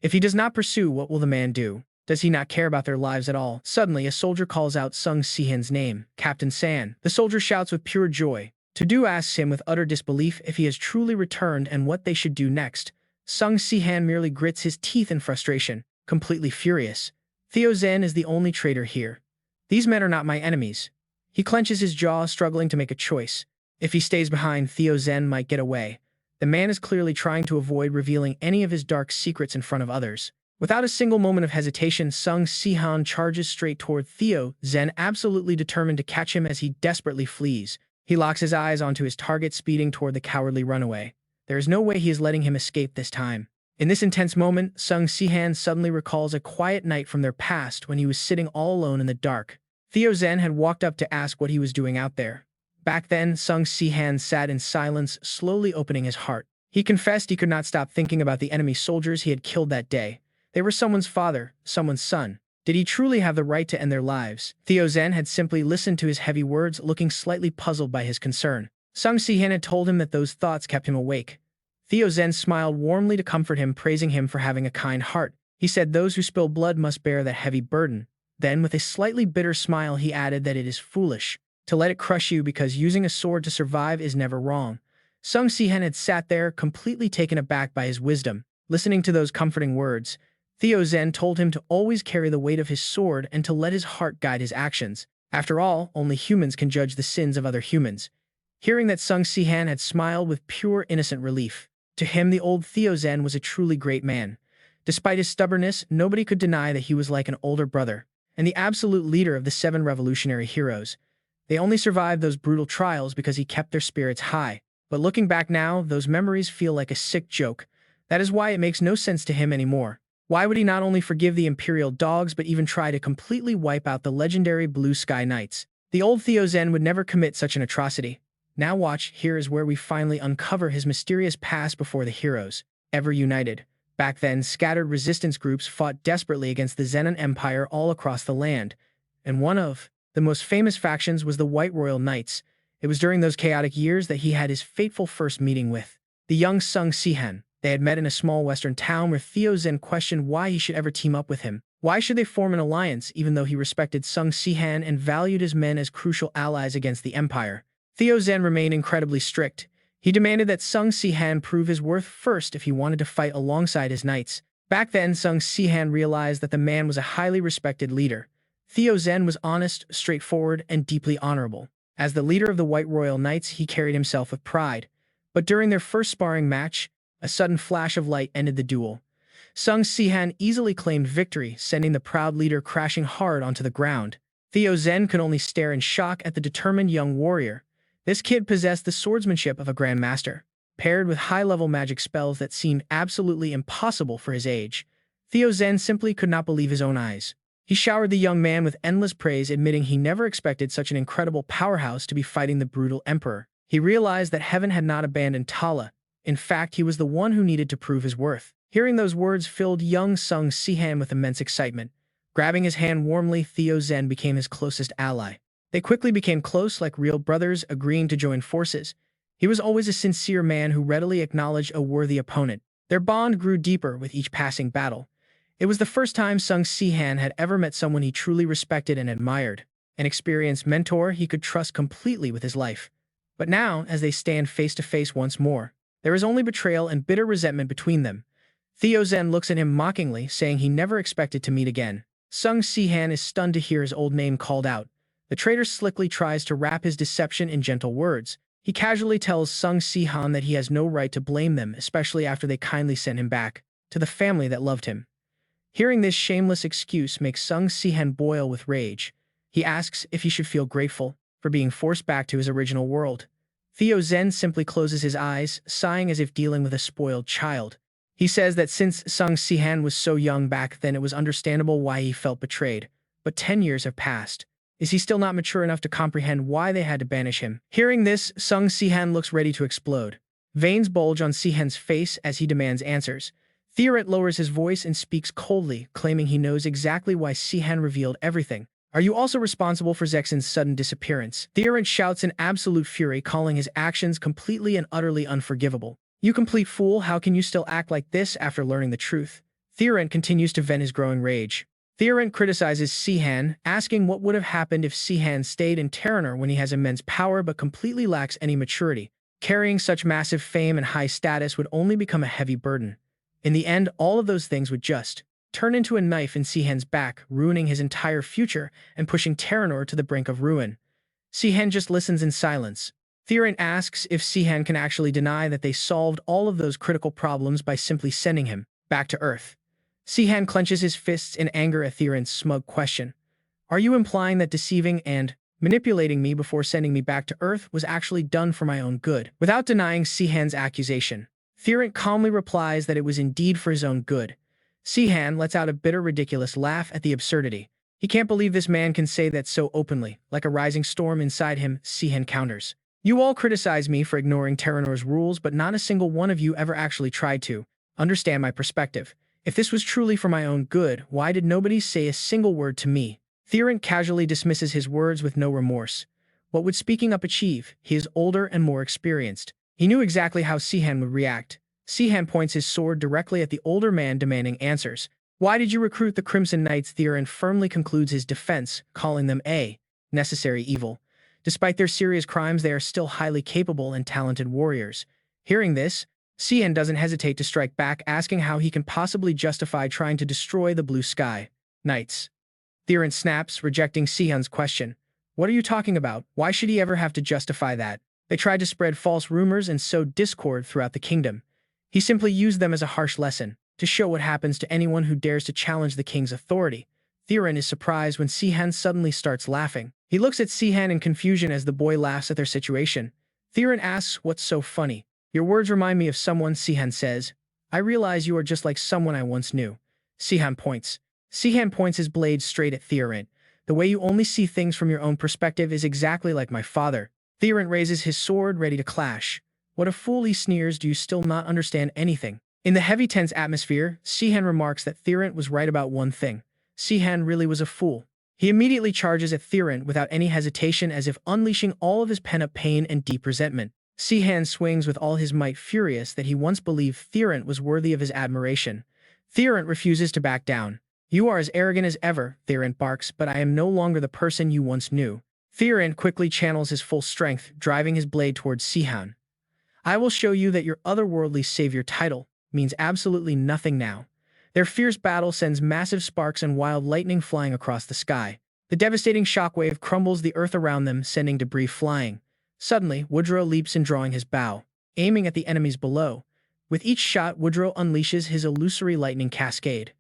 If he does not pursue, what will the man do? Does he not care about their lives at all? Suddenly, a soldier calls out Sung Sihan's name, Captain San. The soldier shouts with pure joy. To-do asks him with utter disbelief if he has truly returned and what they should do next. Sung Sihan merely grits his teeth in frustration, completely furious. Theo Zen is the only traitor here. These men are not my enemies. He clenches his jaw, struggling to make a choice. If he stays behind, Theo Zen might get away. The man is clearly trying to avoid revealing any of his dark secrets in front of others. Without a single moment of hesitation, Sung Sihan charges straight toward Theo Zen, absolutely determined to catch him as he desperately flees. He locks his eyes onto his target, speeding toward the cowardly runaway. There is no way he is letting him escape this time. In this intense moment, Sung Sihan suddenly recalls a quiet night from their past when he was sitting all alone in the dark. Theo Zen had walked up to ask what he was doing out there. Back then, Sung Sihan sat in silence, slowly opening his heart. He confessed he could not stop thinking about the enemy soldiers he had killed that day. They were someone's father, someone's son. Did he truly have the right to end their lives? Theo Zen had simply listened to his heavy words, looking slightly puzzled by his concern. Sung Sihan had told him that those thoughts kept him awake. Theo Zen smiled warmly to comfort him, praising him for having a kind heart. He said those who spill blood must bear that heavy burden. Then, with a slightly bitter smile, he added that it is foolish to let it crush you, because using a sword to survive is never wrong. Sung Sihan had sat there, completely taken aback by his wisdom. Listening to those comforting words, Theo Zen told him to always carry the weight of his sword and to let his heart guide his actions. After all, only humans can judge the sins of other humans. Hearing that, Sung Sihan had smiled with pure innocent relief. To him, the old Theo Zen was a truly great man. Despite his stubbornness, nobody could deny that he was like an older brother and the absolute leader of the 7 revolutionary heroes. They only survived those brutal trials because he kept their spirits high. But looking back now, those memories feel like a sick joke. That is why it makes no sense to him anymore. Why would he not only forgive the Imperial dogs, but even try to completely wipe out the legendary Blue Sky Knights? The old Theo Zen would never commit such an atrocity. Now watch, here is where we finally uncover his mysterious past before the heroes, ever united. Back then, scattered resistance groups fought desperately against the Zenon Empire all across the land, and one of the most famous factions was the White Royal Knights. It was during those chaotic years that he had his fateful first meeting with the young Sung Sihan. They had met in a small western town where Theo Zen questioned why he should ever team up with him. Why should they form an alliance, even though he respected Sung Sihan and valued his men as crucial allies against the Empire? Theo Zen remained incredibly strict. He demanded that Sung Sihan prove his worth first if he wanted to fight alongside his knights. Back then, Sung Sihan realized that the man was a highly respected leader. Theo Zen was honest, straightforward, and deeply honorable. As the leader of the White Royal Knights, he carried himself with pride. But during their first sparring match, a sudden flash of light ended the duel. Sung Sihan easily claimed victory, sending the proud leader crashing hard onto the ground. Theo Zen could only stare in shock at the determined young warrior. This kid possessed the swordsmanship of a grandmaster, paired with high-level magic spells that seemed absolutely impossible for his age. Theo Zen simply could not believe his own eyes. He showered the young man with endless praise, admitting he never expected such an incredible powerhouse to be fighting the brutal emperor. He realized that heaven had not abandoned Tala. In fact, he was the one who needed to prove his worth. Hearing those words filled young Sung Sihan with immense excitement. Grabbing his hand warmly, Theo Zen became his closest ally. They quickly became close, like real brothers, agreeing to join forces. He was always a sincere man who readily acknowledged a worthy opponent. Their bond grew deeper with each passing battle. It was the first time Sung Sihan had ever met someone he truly respected and admired, an experienced mentor he could trust completely with his life. But now, as they stand face to face once more, there is only betrayal and bitter resentment between them. Theo Zen looks at him mockingly, saying he never expected to meet again. Sung Sihan is stunned to hear his old name called out. The traitor slickly tries to wrap his deception in gentle words. He casually tells Sung Sihan that he has no right to blame them, especially after they kindly sent him back to the family that loved him. Hearing this shameless excuse makes Sung Sihan boil with rage. He asks if he should feel grateful for being forced back to his original world. Theo Zen simply closes his eyes, sighing as if dealing with a spoiled child. He says that since Sung Sihan was so young back then, it was understandable why he felt betrayed. But 10 years have passed. Is he still not mature enough to comprehend why they had to banish him? Hearing this, Sung Sihan looks ready to explode. Veins bulge on Sihan's face as he demands answers. Tyrant lowers his voice and speaks coldly, claiming he knows exactly why Sihan revealed everything. Are you also responsible for Zexin's sudden disappearance? Tyrant shouts in absolute fury, calling his actions completely and utterly unforgivable. You complete fool, how can you still act like this after learning the truth? Tyrant continues to vent his growing rage. Tyrant criticizes Sihan, asking what would have happened if Sihan stayed in Teranor when he has immense power but completely lacks any maturity. Carrying such massive fame and high status would only become a heavy burden. In the end, all of those things would just turn into a knife in Sihan's back, ruining his entire future and pushing Teranor to the brink of ruin. Sihan just listens in silence. Tyrant asks if Sihan can actually deny that they solved all of those critical problems by simply sending him back to Earth. Sihan clenches his fists in anger at Tyrant's smug question. Are you implying that deceiving and manipulating me before sending me back to Earth was actually done for my own good? Without denying Sihan's accusation, Tyrant calmly replies that it was indeed for his own good. Sihan lets out a bitter, ridiculous laugh at the absurdity. He can't believe this man can say that so openly. Like a rising storm inside him, Sihan counters. You all criticize me for ignoring Teranor's rules, but not a single one of you ever actually tried to understand my perspective. If this was truly for my own good, why did nobody say a single word to me? Tyrant casually dismisses his words with no remorse. What would speaking up achieve? He is older and more experienced. He knew exactly how Sihan would react. Sihan points his sword directly at the older man, demanding answers. Why did you recruit the Crimson Knights? Tyrant firmly concludes his defense, calling them a necessary evil. Despite their serious crimes, they are still highly capable and talented warriors. Hearing this, Sihan doesn't hesitate to strike back, asking how he can possibly justify trying to destroy the Blue Sky Knights. Tyrant snaps, rejecting Sihan's question. What are you talking about? Why should he ever have to justify that? They tried to spread false rumors and sow discord throughout the kingdom. He simply used them as a harsh lesson, to show what happens to anyone who dares to challenge the king's authority. Tyrant is surprised when Sihan suddenly starts laughing. He looks at Sihan in confusion as the boy laughs at their situation. Tyrant asks, what's so funny? Your words remind me of someone, Sihan says. I realize you are just like someone I once knew. Sihan points his blade straight at Tyrant. The way you only see things from your own perspective is exactly like my father. Tyrant raises his sword, ready to clash. What a fool, he sneers. Do you still not understand anything? In the heavy, tense atmosphere, Sihan remarks that Tyrant was right about one thing. Sihan really was a fool. He immediately charges at Tyrant without any hesitation, as if unleashing all of his pent-up pain and deep resentment. Sihan swings with all his might, furious that he once believed Tyrant was worthy of his admiration. Tyrant refuses to back down. You are as arrogant as ever, Tyrant barks, but I am no longer the person you once knew. Tyrant quickly channels his full strength, driving his blade towards Sihan. I will show you that your otherworldly savior title means absolutely nothing now. Their fierce battle sends massive sparks and wild lightning flying across the sky. The devastating shockwave crumbles the earth around them, sending debris flying. Suddenly, Woodrow leaps in, drawing his bow, aiming at the enemies below. With each shot, Woodrow unleashes his illusory lightning cascade.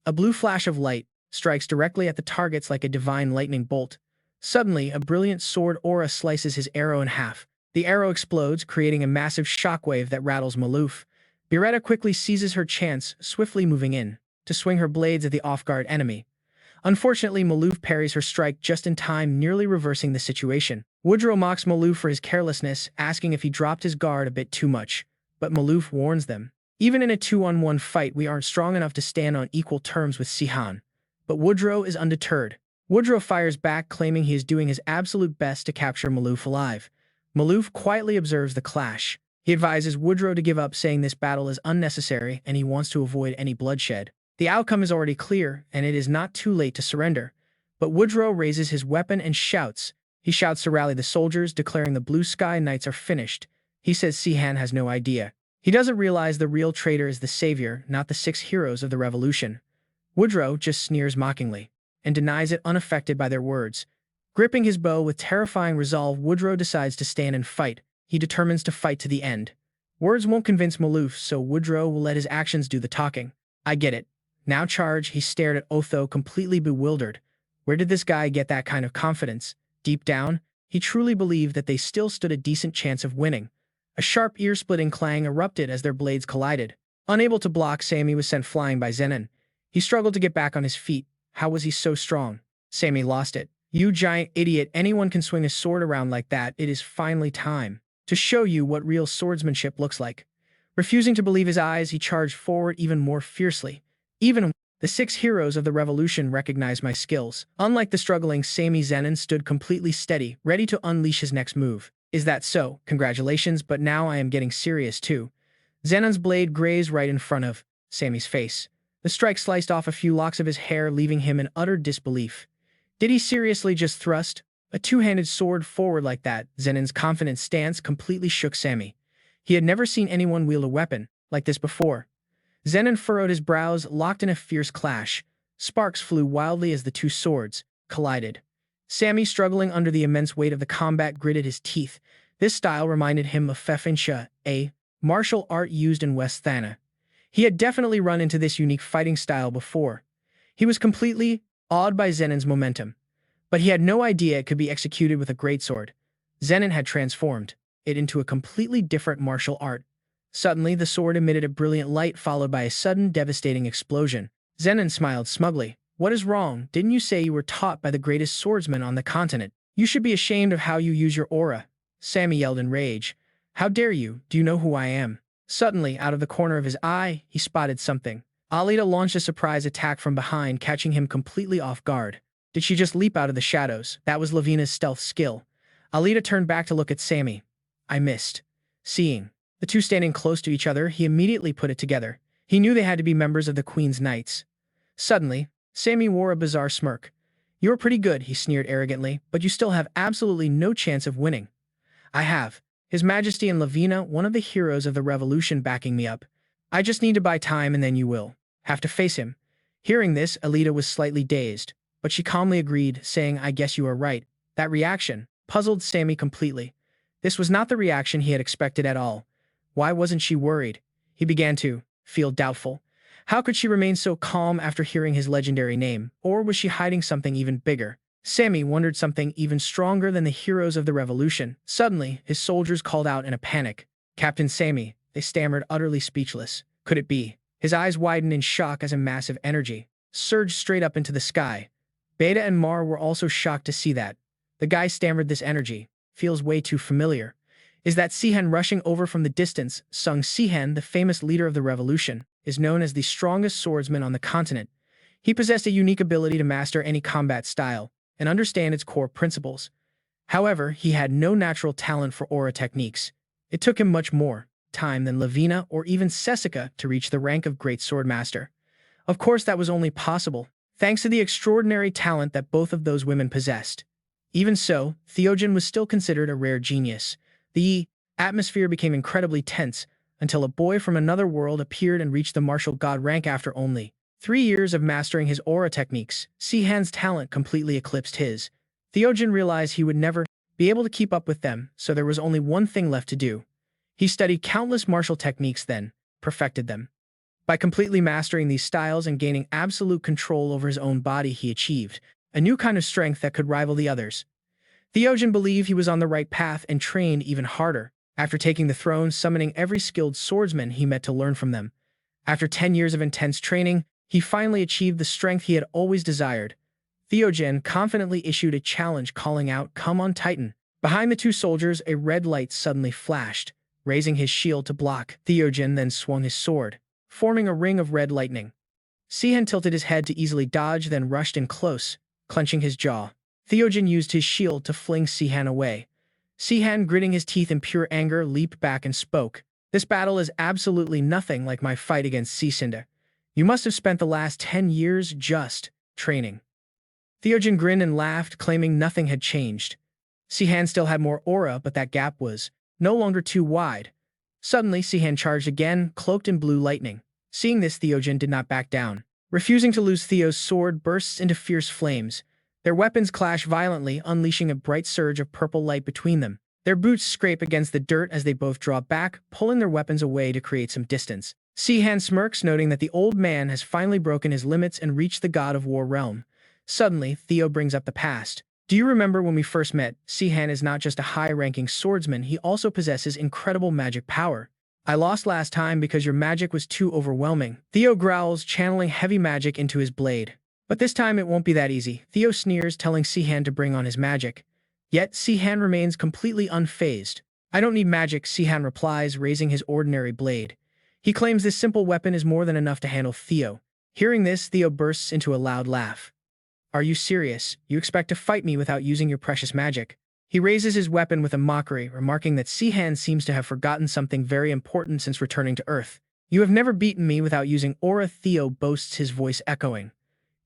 A blue flash of light strikes directly at the targets like a divine lightning bolt. Suddenly, a brilliant sword aura slices his arrow in half. The arrow explodes, creating a massive shockwave that rattles Maloof. Beretta quickly seizes her chance, swiftly moving in to swing her blades at the off-guard enemy. Unfortunately, Maloof parries her strike just in time, nearly reversing the situation. Woodrow mocks Maloof for his carelessness, asking if he dropped his guard a bit too much. But Maloof warns them. Even in a 2-on-1 fight, we aren't strong enough to stand on equal terms with Sihan. But Woodrow is undeterred. Woodrow fires back, claiming he is doing his absolute best to capture Maloof alive. Maloof quietly observes the clash. He advises Woodrow to give up, saying this battle is unnecessary and he wants to avoid any bloodshed. The outcome is already clear, and it is not too late to surrender. But Woodrow raises his weapon and shouts. He shouts to rally the soldiers, declaring the Blue Sky Knights are finished. He says Sihan has no idea. He doesn't realize the real traitor is the savior, not the 6 heroes of the revolution. Woodrow just sneers mockingly and denies it, unaffected by their words. Gripping his bow with terrifying resolve, Woodrow decides to stand and fight. He determines to fight to the end. Words won't convince Maloof, so Woodrow will let his actions do the talking. I get it. Now charge, he stared at Otho, completely bewildered. Where did this guy get that kind of confidence? Deep down, he truly believed that they still stood a decent chance of winning. A sharp ear-splitting clang erupted as their blades collided. Unable to block, Sammy was sent flying by Zenon. He struggled to get back on his feet. How was he so strong? Sammy lost it. You giant idiot, anyone can swing a sword around like that. It is finally time to show you what real swordsmanship looks like. Refusing to believe his eyes, he charged forward even more fiercely. Even the 6 heroes of the revolution recognized my skills. Unlike the struggling Sammy, Zenon stood completely steady, ready to unleash his next move. Is that so? Congratulations, but now I am getting serious too. Zenon's blade grazed right in front of Sammy's face. The strike sliced off a few locks of his hair, leaving him in utter disbelief. Did he seriously just thrust a two-handed sword forward like that? Zenon's confident stance completely shook Sammy. He had never seen anyone wield a weapon like this before. Zenon furrowed his brows, locked in a fierce clash. Sparks flew wildly as the two swords collided. Sammy, struggling under the immense weight of the combat, gritted his teeth. This style reminded him of Fefinsha, a martial art used in West Thana. He had definitely run into this unique fighting style before. He was completely awed by Zenon's momentum, but he had no idea it could be executed with a greatsword. Zenon had transformed it into a completely different martial art. Suddenly, the sword emitted a brilliant light, followed by a sudden, devastating explosion. Zenon smiled smugly. What is wrong? Didn't you say you were taught by the greatest swordsman on the continent? You should be ashamed of how you use your aura. Sammy yelled in rage. How dare you? Do you know who I am? Suddenly, out of the corner of his eye, he spotted something. Alita launched a surprise attack from behind, catching him completely off guard. Did she just leap out of the shadows? That was Lavina's stealth skill. Alita turned back to look at Sammy. I missed. Seeing the two standing close to each other, he immediately put it together. He knew they had to be members of the Queen's Knights. Suddenly, Sammy wore a bizarre smirk. You're pretty good, he sneered arrogantly, but you still have absolutely no chance of winning. I have His Majesty and Lavina, one of the heroes of the revolution, backing me up. I just need to buy time and then you will have to face him. Hearing this, Alita was slightly dazed, but she calmly agreed, saying, I guess you are right. That reaction puzzled Sammy completely. This was not the reaction he had expected at all. Why wasn't she worried? He began to feel doubtful. How could she remain so calm after hearing his legendary name? Or was she hiding something even bigger? Sammy wondered something even stronger than the heroes of the revolution. Suddenly, his soldiers called out in a panic. Captain Sammy, they stammered, utterly speechless. Could it be? His eyes widened in shock as a massive energy surged straight up into the sky. Beta and Mar were also shocked to see that. The guy stammered, this energy feels way too familiar. Is that Sihan rushing over from the distance? Sung Sihan, the famous leader of the revolution, is known as the strongest swordsman on the continent. He possessed a unique ability to master any combat style and understand its core principles. However, he had no natural talent for aura techniques. It took him much more time than Lavina or even Sessica to reach the rank of Great Swordmaster. Of course, that was only possible thanks to the extraordinary talent that both of those women possessed. Even so, Theogen was still considered a rare genius. The atmosphere became incredibly tense until a boy from another world appeared and reached the martial god rank after only 3 years of mastering his aura techniques. Sihan's talent completely eclipsed his. Theogen realized he would never be able to keep up with them, so there was only one thing left to do. He studied countless martial techniques, then perfected them. By completely mastering these styles and gaining absolute control over his own body, he achieved a new kind of strength that could rival the others. Theogen believed he was on the right path and trained even harder. After taking the throne, summoning every skilled swordsman he met to learn from them. After 10 years of intense training, he finally achieved the strength he had always desired. Theogen confidently issued a challenge, calling out, "Come on, Titan." Behind the two soldiers, a red light suddenly flashed. Raising his shield to block, Theogen then swung his sword, forming a ring of red lightning. Sihan tilted his head to easily dodge, then rushed in close, clenching his jaw. Theogen used his shield to fling Sihan away. Sihan, gritting his teeth in pure anger, leaped back and spoke. This battle is absolutely nothing like my fight against Cicinda. You must have spent the last 10 years just training. Theogen grinned and laughed, claiming nothing had changed. Sihan still had more aura, but that gap was no longer too wide. Suddenly, Sihan charged again, cloaked in blue lightning. Seeing this, Theogen did not back down. Refusing to lose, Theo's sword bursts into fierce flames. Their weapons clash violently, unleashing a bright surge of purple light between them. Their boots scrape against the dirt as they both draw back, pulling their weapons away to create some distance. Sihan smirks, noting that the old man has finally broken his limits and reached the God of War realm. Suddenly, Theo brings up the past. Do you remember when we first met? Sihan is not just a high-ranking swordsman, he also possesses incredible magic power. I lost last time because your magic was too overwhelming. Theo growls, channeling heavy magic into his blade. But this time it won't be that easy. Theo sneers, telling Sihan to bring on his magic. Yet, Sihan remains completely unfazed. I don't need magic, Sihan replies, raising his ordinary blade. He claims this simple weapon is more than enough to handle Theo. Hearing this, Theo bursts into a loud laugh. Are you serious? You expect to fight me without using your precious magic? He raises his weapon with a mockery, remarking that Sihan seems to have forgotten something very important since returning to Earth. You have never beaten me without using aura, Theo boasts, his voice echoing.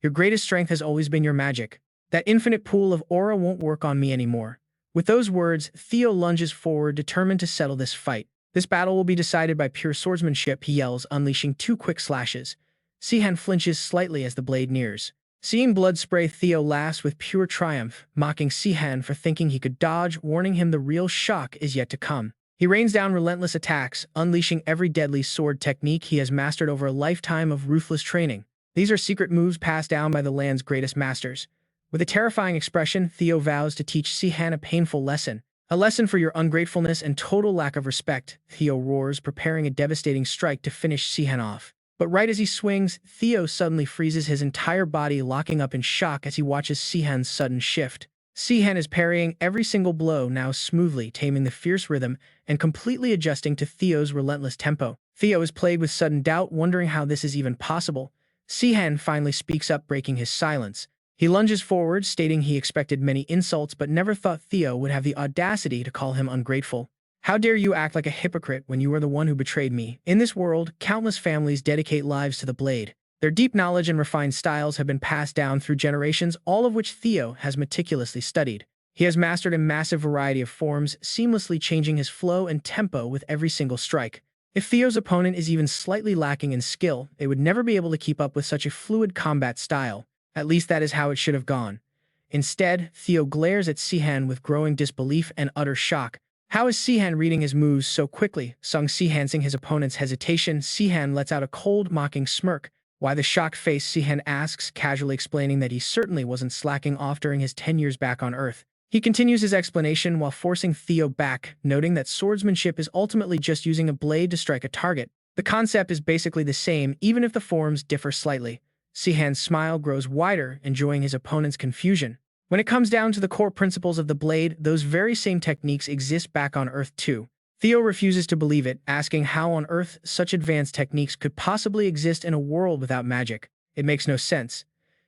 Your greatest strength has always been your magic. That infinite pool of aura won't work on me anymore. With those words, Theo lunges forward, determined to settle this fight. This battle will be decided by pure swordsmanship, he yells, unleashing two quick slashes. Sihan flinches slightly as the blade nears. Seeing blood spray, Theo laughs with pure triumph, mocking Sihan for thinking he could dodge, warning him the real shock is yet to come. He rains down relentless attacks, unleashing every deadly sword technique he has mastered over a lifetime of ruthless training. These are secret moves passed down by the land's greatest masters. With a terrifying expression, Theo vows to teach Sihan a painful lesson. A lesson for your ungratefulness and total lack of respect, Theo roars, preparing a devastating strike to finish Sihan off. But right as he swings, Theo suddenly freezes, his entire body locking up in shock as he watches Sihan's sudden shift. Sihan is parrying every single blow now smoothly, taming the fierce rhythm and completely adjusting to Theo's relentless tempo. Theo is plagued with sudden doubt, wondering how this is even possible. Sihan finally speaks up, breaking his silence. He lunges forward, stating he expected many insults but never thought Theo would have the audacity to call him ungrateful. How dare you act like a hypocrite when you are the one who betrayed me? In this world, countless families dedicate lives to the blade. Their deep knowledge and refined styles have been passed down through generations, all of which Theo has meticulously studied. He has mastered a massive variety of forms, seamlessly changing his flow and tempo with every single strike. If Theo's opponent is even slightly lacking in skill, they would never be able to keep up with such a fluid combat style. At least that is how it should have gone. Instead, Theo glares at Sihan with growing disbelief and utter shock. How is Sihan reading his moves so quickly? Sung Sihansing his opponent's hesitation, Sihan lets out a cold, mocking smirk. Why the shocked face? Sihan asks, casually explaining that he certainly wasn't slacking off during his 10 years back on Earth. He continues his explanation while forcing Theo back, noting that swordsmanship is ultimately just using a blade to strike a target. The concept is basically the same, even if the forms differ slightly. Sihan's smile grows wider, enjoying his opponent's confusion. When it comes down to the core principles of the blade, those very same techniques exist back on Earth too. Theo refuses to believe it, asking how on Earth such advanced techniques could possibly exist in a world without magic. It makes no sense.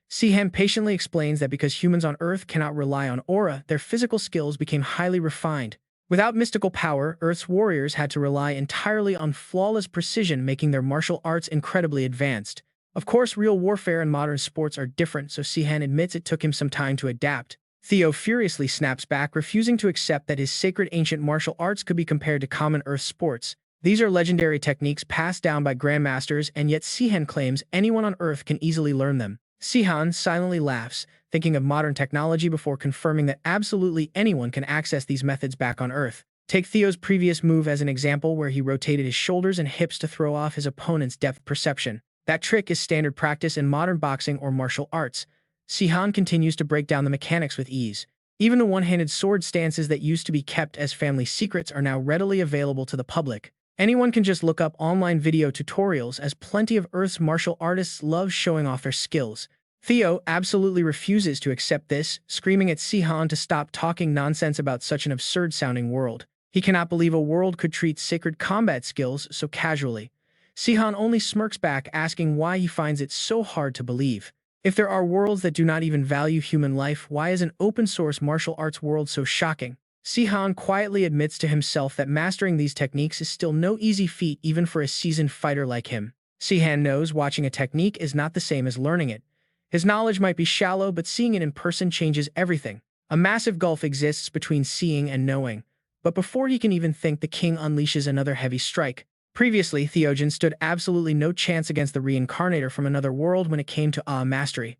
Sihan patiently explains that because humans on Earth cannot rely on aura, their physical skills became highly refined. Without mystical power, Earth's warriors had to rely entirely on flawless precision, making their martial arts incredibly advanced. Of course, real warfare and modern sports are different, so Sihan admits it took him some time to adapt. Theo furiously snaps back, refusing to accept that his sacred ancient martial arts could be compared to common Earth sports. These are legendary techniques passed down by grandmasters, and yet Sihan claims anyone on Earth can easily learn them. Sihan silently laughs, thinking of modern technology before confirming that absolutely anyone can access these methods back on Earth. Take Theo's previous move as an example, where he rotated his shoulders and hips to throw off his opponent's depth perception. That trick is standard practice in modern boxing or martial arts. Sihan continues to break down the mechanics with ease. Even the one-handed sword stances that used to be kept as family secrets are now readily available to the public. Anyone can just look up online video tutorials, as plenty of Earth's martial artists love showing off their skills. Theo absolutely refuses to accept this, screaming at Sihan to stop talking nonsense about such an absurd-sounding world. He cannot believe a world could treat sacred combat skills so casually. Sihan only smirks back, asking why he finds it so hard to believe. If there are worlds that do not even value human life, why is an open-source martial arts world so shocking? Sihan quietly admits to himself that mastering these techniques is still no easy feat, even for a seasoned fighter like him. Sihan knows watching a technique is not the same as learning it. His knowledge might be shallow, but seeing it in person changes everything. A massive gulf exists between seeing and knowing. But before he can even think, the king unleashes another heavy strike. Previously, Theogen stood absolutely no chance against the reincarnator from another world when it came to mastery.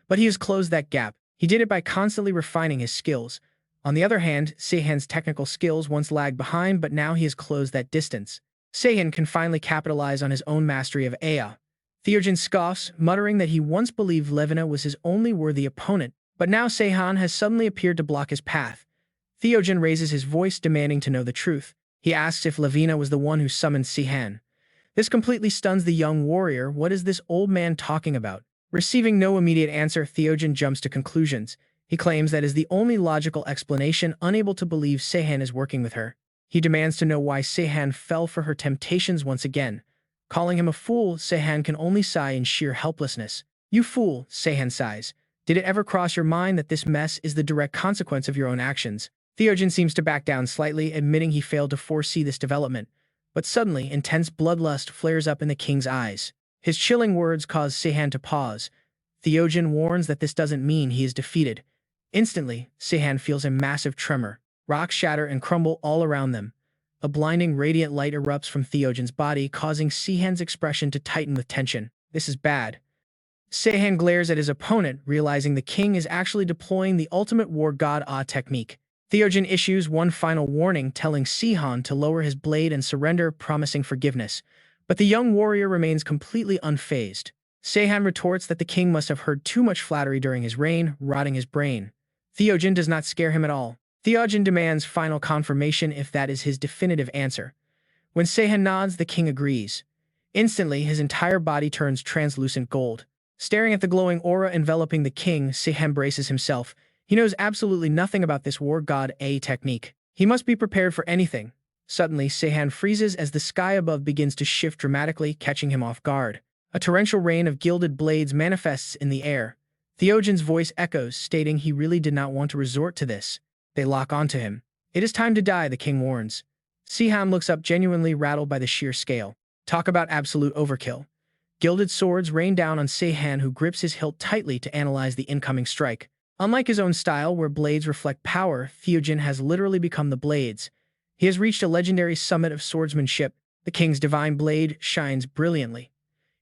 But he has closed that gap. He did it by constantly refining his skills. On the other hand, Sihan's technical skills once lagged behind, but now he has closed that distance. Sihan can finally capitalize on his own mastery of Ea. Theogen scoffs, muttering that he once believed Levina was his only worthy opponent, but now Sihan has suddenly appeared to block his path. Theogen raises his voice, demanding to know the truth. He asks if Levina was the one who summoned Sihan. This completely stuns the young warrior. What is this old man talking about? Receiving no immediate answer, Theogen jumps to conclusions. He claims that is the only logical explanation, unable to believe Sihan is working with her. He demands to know why Sihan fell for her temptations once again. Calling him a fool, Sihan can only sigh in sheer helplessness. "You fool," Sihan sighs. "Did it ever cross your mind that this mess is the direct consequence of your own actions?" Theogen seems to back down slightly, admitting he failed to foresee this development. But suddenly, intense bloodlust flares up in the king's eyes. His chilling words cause Sihan to pause. Theogen warns that this doesn't mean he is defeated. Instantly, Sihan feels a massive tremor. Rocks shatter and crumble all around them. A blinding radiant light erupts from Theogen's body, causing Sihan's expression to tighten with tension. This is bad. Sihan glares at his opponent, realizing the king is actually deploying the ultimate war god Ah technique. Theogen issues one final warning, telling Sihan to lower his blade and surrender, promising forgiveness. But the young warrior remains completely unfazed. Sihan retorts that the king must have heard too much flattery during his reign, rotting his brain. Theogen does not scare him at all. Theogen demands final confirmation if that is his definitive answer. When Sihan nods, the king agrees. Instantly, his entire body turns translucent gold. Staring at the glowing aura enveloping the king, Sihan braces himself. He knows absolutely nothing about this war god A technique. He must be prepared for anything. Suddenly, Sihan freezes as the sky above begins to shift dramatically, catching him off guard. A torrential rain of gilded blades manifests in the air. Theogen's voice echoes, stating he really did not want to resort to this. They lock onto him. "It is time to die," the king warns. Sihan looks up, genuinely rattled by the sheer scale. Talk about absolute overkill. Gilded swords rain down on Sihan, who grips his hilt tightly to analyze the incoming strike. Unlike his own style, where blades reflect power, Theogen has literally become the blades. He has reached a legendary summit of swordsmanship. The king's divine blade shines brilliantly.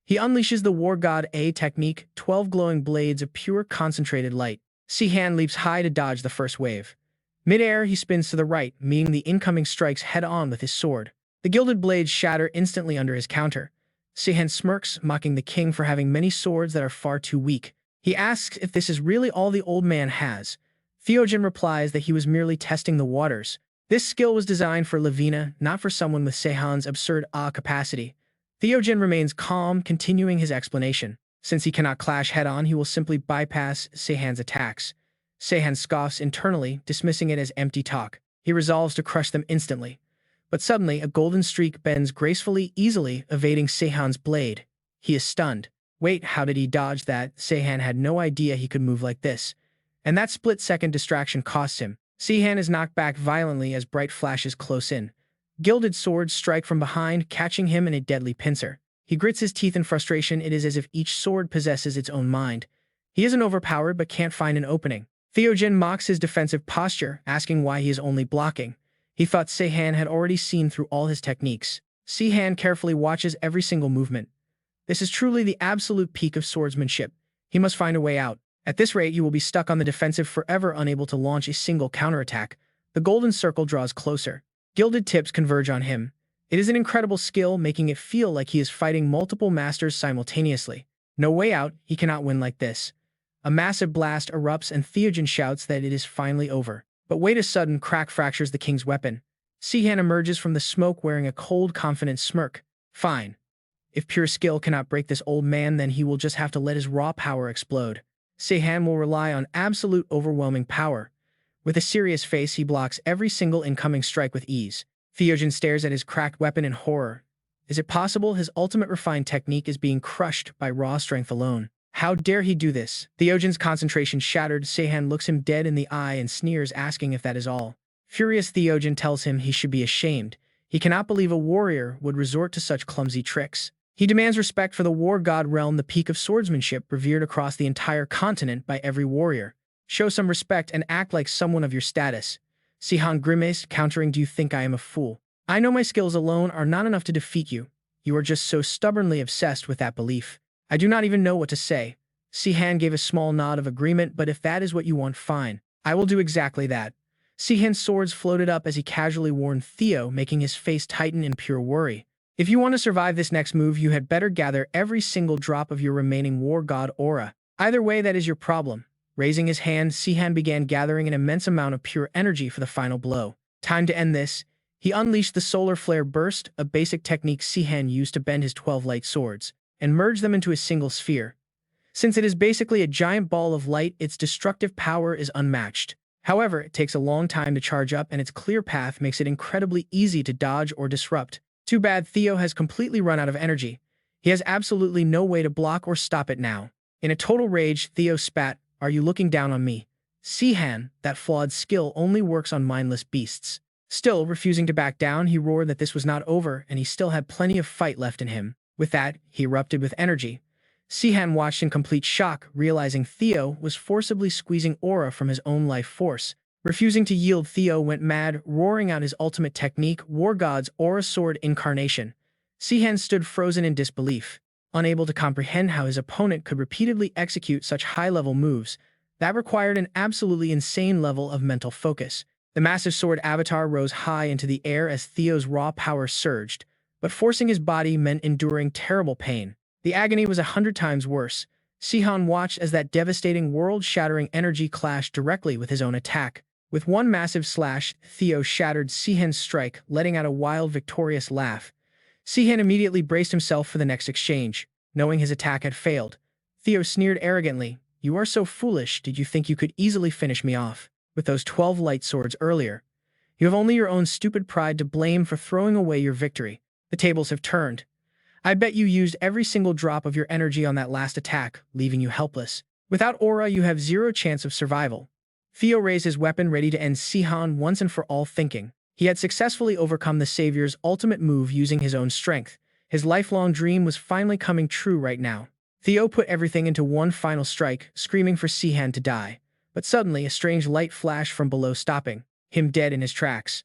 He unleashes the war god A technique, 12 glowing blades of pure concentrated light. Sihan leaps high to dodge the first wave. Mid-air, he spins to the right, meeting the incoming strikes head-on with his sword. The gilded blades shatter instantly under his counter. Sihan smirks, mocking the king for having many swords that are far too weak. He asks if this is really all the old man has. Theogen replies that he was merely testing the waters. This skill was designed for Levina, not for someone with Sihan's absurd capacity. Theogen remains calm, continuing his explanation. Since he cannot clash head-on, he will simply bypass Sihan's attacks. Sihan scoffs internally, dismissing it as empty talk. He resolves to crush them instantly. But suddenly, a golden streak bends gracefully, easily, evading Sihan's blade. He is stunned. Wait, how did he dodge that? Sihan had no idea he could move like this. And that split-second distraction costs him. Sihan is knocked back violently as bright flashes close in. Gilded swords strike from behind, catching him in a deadly pincer. He grits his teeth in frustration. It is as if each sword possesses its own mind. He isn't overpowered but can't find an opening. Theogen mocks his defensive posture, asking why he is only blocking. He thought Sihan had already seen through all his techniques. Sihan carefully watches every single movement. This is truly the absolute peak of swordsmanship. He must find a way out. At this rate, you will be stuck on the defensive forever, unable to launch a single counterattack. The golden circle draws closer. Gilded tips converge on him. It is an incredible skill, making it feel like he is fighting multiple masters simultaneously. No way out, he cannot win like this. A massive blast erupts and Theogen shouts that it is finally over. But wait, a sudden crack fractures the king's weapon. Sihan emerges from the smoke wearing a cold, confident smirk. Fine. If pure skill cannot break this old man, then he will just have to let his raw power explode. Sihan will rely on absolute overwhelming power. With a serious face, he blocks every single incoming strike with ease. Theogen stares at his cracked weapon in horror. Is it possible his ultimate refined technique is being crushed by raw strength alone? How dare he do this? Theogen's concentration shattered. Sihan looks him dead in the eye and sneers, asking if that is all. Furious, Theogen tells him he should be ashamed. He cannot believe a warrior would resort to such clumsy tricks. He demands respect for the war god realm, the peak of swordsmanship revered across the entire continent by every warrior. Show some respect and act like someone of your status. Sihan grimaced, countering, "Do you think I am a fool? I know my skills alone are not enough to defeat you. You are just so stubbornly obsessed with that belief. I do not even know what to say." Sihan gave a small nod of agreement, "But if that is what you want, fine. I will do exactly that." Sihan's swords floated up as he casually warned Theo, making his face tighten in pure worry. If you want to survive this next move, you had better gather every single drop of your remaining war god aura. Either way, that is your problem. Raising his hand, Sihan began gathering an immense amount of pure energy for the final blow. Time to end this. He unleashed the Solar Flare Burst, a basic technique Sihan used to bend his 12 light swords, and merge them into a single sphere. Since it is basically a giant ball of light, its destructive power is unmatched. However, it takes a long time to charge up, and its clear path makes it incredibly easy to dodge or disrupt. Too bad Theo has completely run out of energy. He has absolutely no way to block or stop it now. In a total rage, Theo spat, "Are you looking down on me? Sihan, that flawed skill only works on mindless beasts." Still, refusing to back down, he roared that this was not over and he still had plenty of fight left in him. With that, he erupted with energy. Sihan watched in complete shock, realizing Theo was forcibly squeezing aura from his own life force. Refusing to yield, Theo went mad, roaring out his ultimate technique, War God's Aura Sword Incarnation. Sihan stood frozen in disbelief, unable to comprehend how his opponent could repeatedly execute such high-level moves. That required an absolutely insane level of mental focus. The massive sword avatar rose high into the air as Theo's raw power surged, but forcing his body meant enduring terrible pain. The agony was 100 times worse. Sihan watched as that devastating, world-shattering energy clashed directly with his own attack. With one massive slash, Theo shattered Sihan's strike, letting out a wild, victorious laugh. Sihan immediately braced himself for the next exchange. Knowing his attack had failed, Theo sneered arrogantly, "You are so foolish. Did you think you could easily finish me off with those 12 light swords earlier? You have only your own stupid pride to blame for throwing away your victory. The tables have turned. I bet you used every single drop of your energy on that last attack, leaving you helpless. Without aura, you have zero chance of survival." Theo raised his weapon, ready to end Sihan once and for all, thinking he had successfully overcome the Savior's ultimate move using his own strength. His lifelong dream was finally coming true right now. Theo put everything into one final strike, screaming for Sihan to die. But suddenly, a strange light flashed from below, stopping him dead in his tracks.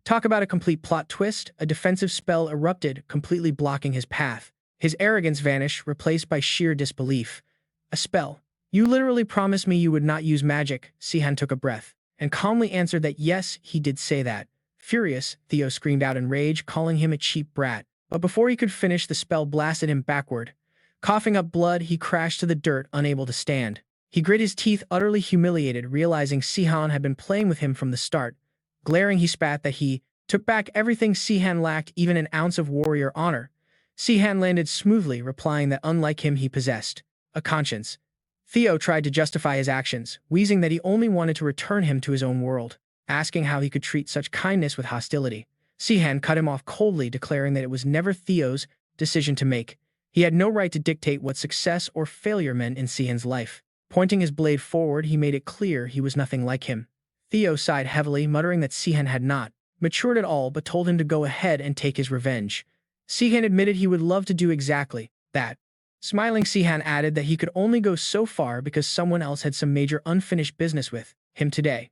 Talk about a complete plot twist. A defensive spell erupted, completely blocking his path. His arrogance vanished, replaced by sheer disbelief. A spell? "You literally promised me you would not use magic." Sihan took a breath, and calmly answered that yes, he did say that. Furious, Theo screamed out in rage, calling him a cheap brat. But before he could finish, the spell blasted him backward. Coughing up blood, he crashed to the dirt, unable to stand. He grit his teeth, utterly humiliated, realizing Sihan had been playing with him from the start. Glaring, he spat that he took back everything Sihan lacked, even an ounce of warrior honor. Sihan landed smoothly, replying that unlike him, he possessed a conscience. Theo tried to justify his actions, wheezing that he only wanted to return him to his own world, asking how he could treat such kindness with hostility. Sihan cut him off coldly, declaring that it was never Theo's decision to make. He had no right to dictate what success or failure meant in Sihan's life. Pointing his blade forward, he made it clear he was nothing like him. Theo sighed heavily, muttering that Sihan had not matured at all, but told him to go ahead and take his revenge. Sihan admitted he would love to do exactly that. Smiling, Sihan added that he could only go so far because someone else had some major unfinished business with him today.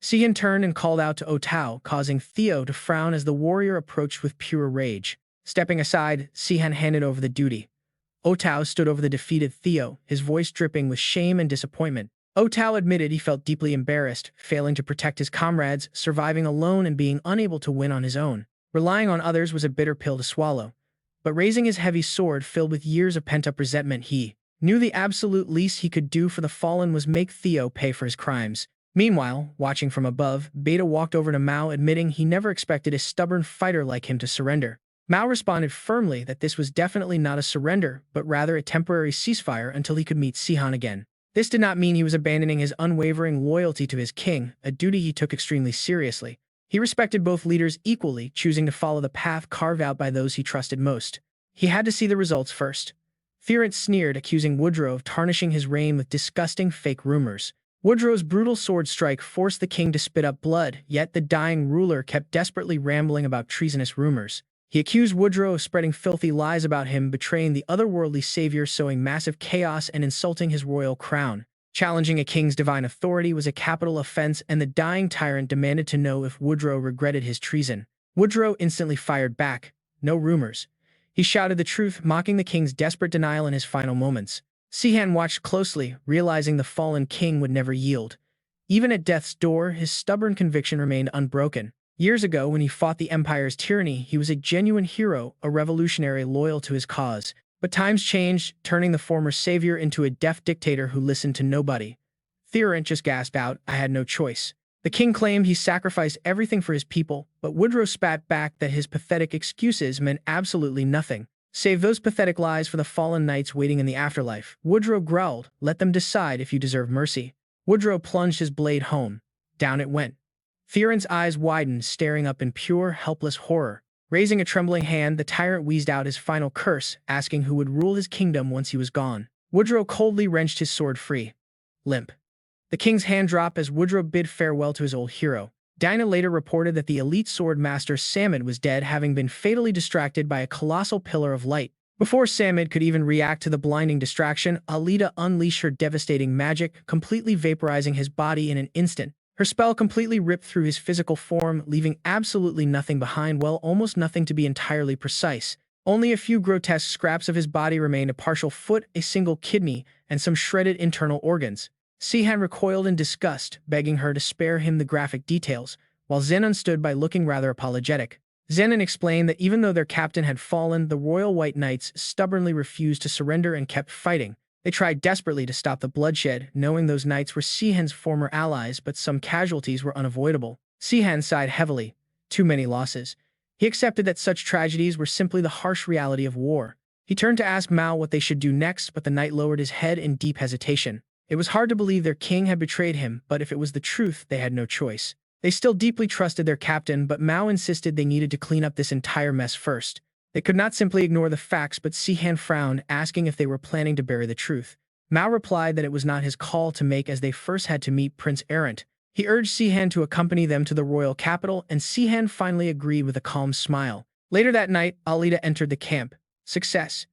Sihan turned and called out to Otao, causing Theo to frown as the warrior approached with pure rage. Stepping aside, Sihan handed over the duty. Otao stood over the defeated Theo, his voice dripping with shame and disappointment. Otao admitted he felt deeply embarrassed, failing to protect his comrades, surviving alone and being unable to win on his own. Relying on others was a bitter pill to swallow. But raising his heavy sword filled with years of pent-up resentment, he knew the absolute least he could do for the fallen was make Theo pay for his crimes. Meanwhile, watching from above, Beta walked over to Mao, admitting he never expected a stubborn fighter like him to surrender. Mao responded firmly that this was definitely not a surrender, but rather a temporary ceasefire until he could meet Sihan again. This did not mean he was abandoning his unwavering loyalty to his king, a duty he took extremely seriously. He respected both leaders equally, choosing to follow the path carved out by those he trusted most. He had to see the results first. Tyrant sneered, accusing Woodrow of tarnishing his reign with disgusting fake rumors. Woodrow's brutal sword strike forced the king to spit up blood, yet the dying ruler kept desperately rambling about treasonous rumors. He accused Woodrow of spreading filthy lies about him, betraying the otherworldly savior, sowing massive chaos, and insulting his royal crown. Challenging a king's divine authority was a capital offense, and the dying tyrant demanded to know if Woodrow regretted his treason. Woodrow instantly fired back. "No rumors." He shouted the truth, mocking the king's desperate denial in his final moments. Sihan watched closely, realizing the fallen king would never yield. Even at death's door, his stubborn conviction remained unbroken. Years ago, when he fought the Empire's tyranny, he was a genuine hero, a revolutionary loyal to his cause. But times changed, turning the former savior into a deaf dictator who listened to nobody. Tyrant just gasped out, "I had no choice." The king claimed he sacrificed everything for his people, but Woodrow spat back that his pathetic excuses meant absolutely nothing. "Save those pathetic lies for the fallen knights waiting in the afterlife." Woodrow growled, "Let them decide if you deserve mercy." Woodrow plunged his blade home. Down it went. Tyrant's eyes widened, staring up in pure, helpless horror. Raising a trembling hand, the tyrant wheezed out his final curse, asking who would rule his kingdom once he was gone. Woodrow coldly wrenched his sword free. Limp. The king's hand dropped as Woodrow bid farewell to his old hero. Dinah later reported that the elite sword master Samid was dead, having been fatally distracted by a colossal pillar of light. Before Samid could even react to the blinding distraction, Alita unleashed her devastating magic, completely vaporizing his body in an instant. Her spell completely ripped through his physical form, leaving absolutely nothing behind, well, almost nothing to be entirely precise. Only a few grotesque scraps of his body remained: a partial foot, a single kidney, and some shredded internal organs. Sihan recoiled in disgust, begging her to spare him the graphic details, while Zenon stood by looking rather apologetic. Zenon explained that even though their captain had fallen, the Royal White Knights stubbornly refused to surrender and kept fighting. They tried desperately to stop the bloodshed, knowing those knights were Sihan's former allies, but some casualties were unavoidable. Sihan sighed heavily. Too many losses. He accepted that such tragedies were simply the harsh reality of war. He turned to ask Mao what they should do next, but the knight lowered his head in deep hesitation. It was hard to believe their king had betrayed him, but if it was the truth, they had no choice. They still deeply trusted their captain, but Mao insisted they needed to clean up this entire mess first. They could not simply ignore the facts, but Sihan frowned, asking if they were planning to bury the truth. Mao replied that it was not his call to make, as they first had to meet Prince Errant. He urged Sihan to accompany them to the royal capital, and Sihan finally agreed with a calm smile. Later that night, Alita entered the camp. Success.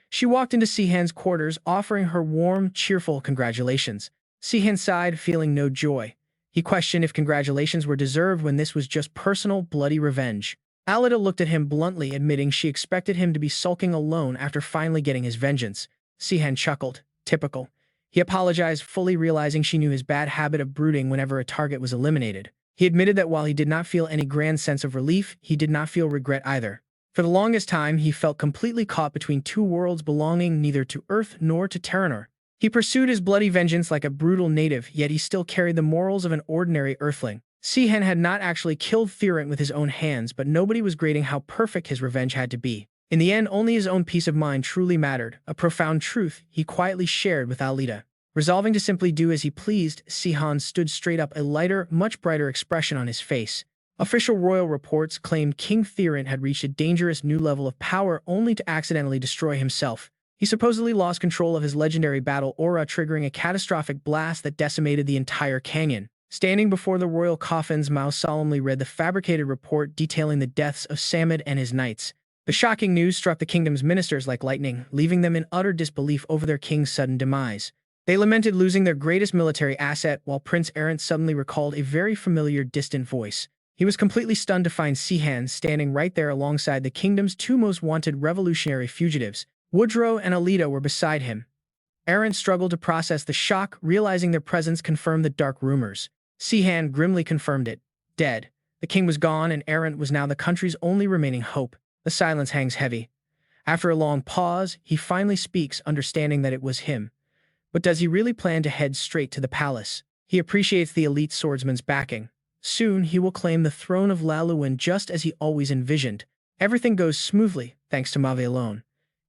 She walked into Sihan's quarters, offering her warm, cheerful congratulations. Sihan sighed, feeling no joy. He questioned if congratulations were deserved when this was just personal, bloody revenge. Alita looked at him bluntly, admitting she expected him to be sulking alone after finally getting his vengeance. Sihan chuckled. Typical. He apologized, fully realizing she knew his bad habit of brooding whenever a target was eliminated. He admitted that while he did not feel any grand sense of relief, he did not feel regret either. For the longest time, he felt completely caught between two worlds belonging neither to Earth nor to Teranor. He pursued his bloody vengeance like a brutal native, yet he still carried the morals of an ordinary earthling. Sihan had not actually killed Tyrant with his own hands, but nobody was grading how perfect his revenge had to be. In the end, only his own peace of mind truly mattered, a profound truth he quietly shared with Alita. Resolving to simply do as he pleased, Sihan stood straight up, a lighter, much brighter expression on his face. Official royal reports claimed King Tyrant had reached a dangerous new level of power, only to accidentally destroy himself. He supposedly lost control of his legendary battle aura, triggering a catastrophic blast that decimated the entire canyon. Standing before the royal coffins, Mao solemnly read the fabricated report detailing the deaths of Samid and his knights. The shocking news struck the kingdom's ministers like lightning, leaving them in utter disbelief over their king's sudden demise. They lamented losing their greatest military asset, while Prince Errant suddenly recalled a very familiar, distant voice. He was completely stunned to find Sihan standing right there alongside the kingdom's two most wanted revolutionary fugitives. Woodrow and Alita were beside him. Errant struggled to process the shock, realizing their presence confirmed the dark rumors. Sihan grimly confirmed it. Dead. The king was gone, and Errant was now the country's only remaining hope. The silence hangs heavy. After a long pause, he finally speaks, understanding that it was him. But does he really plan to head straight to the palace? He appreciates the elite swordsman's backing. Soon, he will claim the throne of Laluan just as he always envisioned. Everything goes smoothly, thanks to Mavi alone.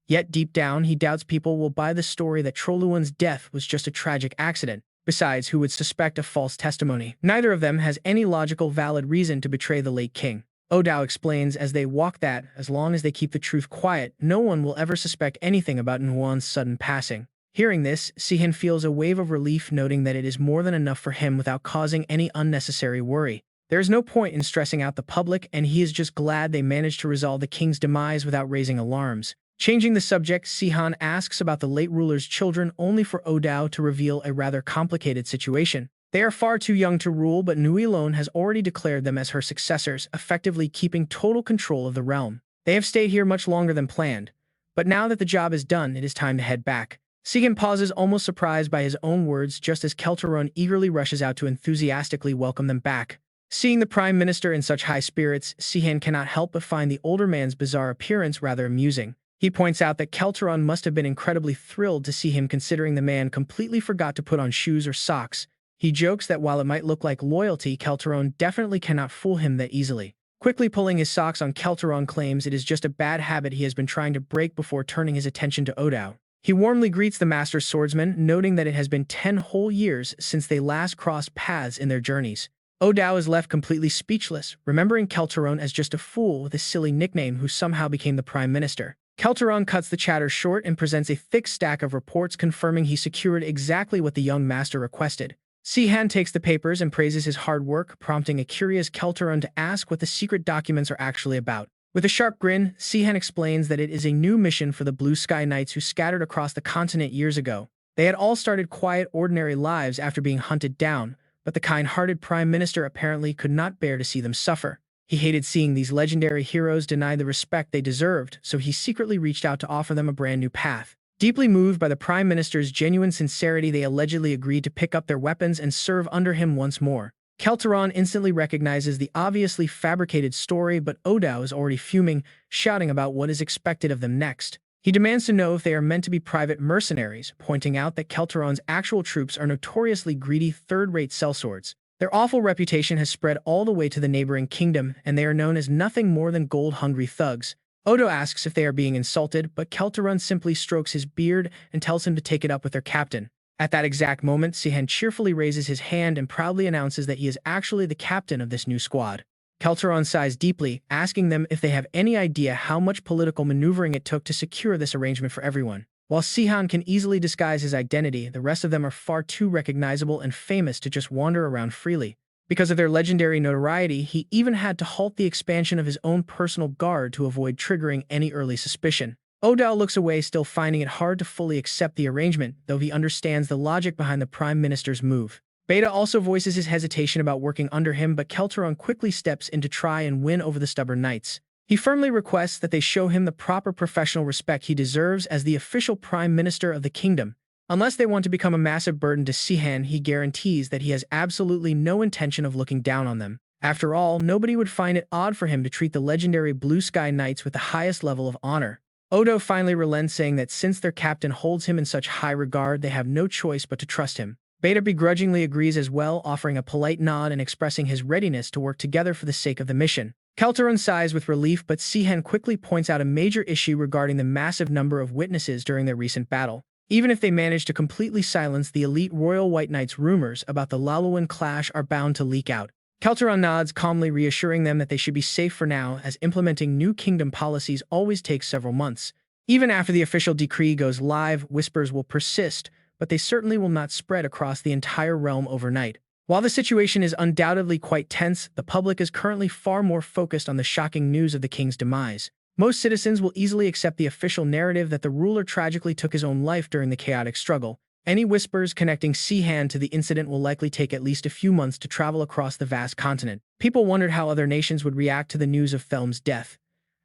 Yet deep down, he doubts people will buy the story that Troluan's death was just a tragic accident. Besides, who would suspect a false testimony? Neither of them has any logical, valid reason to betray the late king. Odao explains as they walk that, as long as they keep the truth quiet, no one will ever suspect anything about Nhuan's sudden passing. Hearing this, Sihan feels a wave of relief, noting that it is more than enough for him without causing any unnecessary worry. There is no point in stressing out the public, and he is just glad they managed to resolve the king's demise without raising alarms. Changing the subject, Sihan asks about the late ruler's children, only for Odao to reveal a rather complicated situation. They are far too young to rule, but Nui alone has already declared them as her successors, effectively keeping total control of the realm. They have stayed here much longer than planned, but now that the job is done, it is time to head back. Sihan pauses, almost surprised by his own words, just as Keltaron eagerly rushes out to enthusiastically welcome them back. Seeing the Prime Minister in such high spirits, Sihan cannot help but find the older man's bizarre appearance rather amusing. He points out that Kelteron must have been incredibly thrilled to see him considering the man completely forgot to put on shoes or socks. He jokes that while it might look like loyalty, Kelteron definitely cannot fool him that easily. Quickly pulling his socks on, Kelteron claims it is just a bad habit he has been trying to break before turning his attention to Odao. He warmly greets the master swordsman, noting that it has been 10 whole years since they last crossed paths in their journeys. Odao is left completely speechless, remembering Kelteron as just a fool with a silly nickname who somehow became the Prime Minister. Kelteron cuts the chatter short and presents a thick stack of reports confirming he secured exactly what the young master requested. Sihan takes the papers and praises his hard work, prompting a curious Kelteron to ask what the secret documents are actually about. With a sharp grin, Sihan explains that it is a new mission for the Blue Sky Knights who scattered across the continent years ago. They had all started quiet, ordinary lives after being hunted down, but the kind-hearted Prime Minister apparently could not bear to see them suffer. He hated seeing these legendary heroes denied the respect they deserved, so he secretly reached out to offer them a brand new path. Deeply moved by the Prime Minister's genuine sincerity, they allegedly agreed to pick up their weapons and serve under him once more. Kelteron instantly recognizes the obviously fabricated story, but Odao is already fuming, shouting about what is expected of them next. He demands to know if they are meant to be private mercenaries, pointing out that Kelteron's actual troops are notoriously greedy, third-rate sellswords. Their awful reputation has spread all the way to the neighboring kingdom, and they are known as nothing more than gold-hungry thugs. Odo asks if they are being insulted, but Kelteron simply strokes his beard and tells him to take it up with their captain. At that exact moment, Sihan cheerfully raises his hand and proudly announces that he is actually the captain of this new squad. Kelteron sighs deeply, asking them if they have any idea how much political maneuvering it took to secure this arrangement for everyone. While Sihan can easily disguise his identity, the rest of them are far too recognizable and famous to just wander around freely. Because of their legendary notoriety, he even had to halt the expansion of his own personal guard to avoid triggering any early suspicion. Odao looks away, still finding it hard to fully accept the arrangement, though he understands the logic behind the Prime Minister's move. Beta also voices his hesitation about working under him, but Kelteron quickly steps in to try and win over the stubborn knights. He firmly requests that they show him the proper professional respect he deserves as the official Prime Minister of the kingdom. Unless they want to become a massive burden to Sihan, he guarantees that he has absolutely no intention of looking down on them. After all, nobody would find it odd for him to treat the legendary Blue Sky Knights with the highest level of honor. Odo finally relents, saying that since their captain holds him in such high regard, they have no choice but to trust him. Beta begrudgingly agrees as well, offering a polite nod and expressing his readiness to work together for the sake of the mission. Kelteron sighs with relief, but Sihan quickly points out a major issue regarding the massive number of witnesses during their recent battle. Even if they manage to completely silence the elite Royal White Knights, rumors about the Laluan clash are bound to leak out. Kelteron nods, calmly reassuring them that they should be safe for now, as implementing new kingdom policies always takes several months. Even after the official decree goes live, whispers will persist, but they certainly will not spread across the entire realm overnight. While the situation is undoubtedly quite tense, the public is currently far more focused on the shocking news of the king's demise. Most citizens will easily accept the official narrative that the ruler tragically took his own life during the chaotic struggle. Any whispers connecting Sihan to the incident will likely take at least a few months to travel across the vast continent. People wondered how other nations would react to the news of Thelm's death.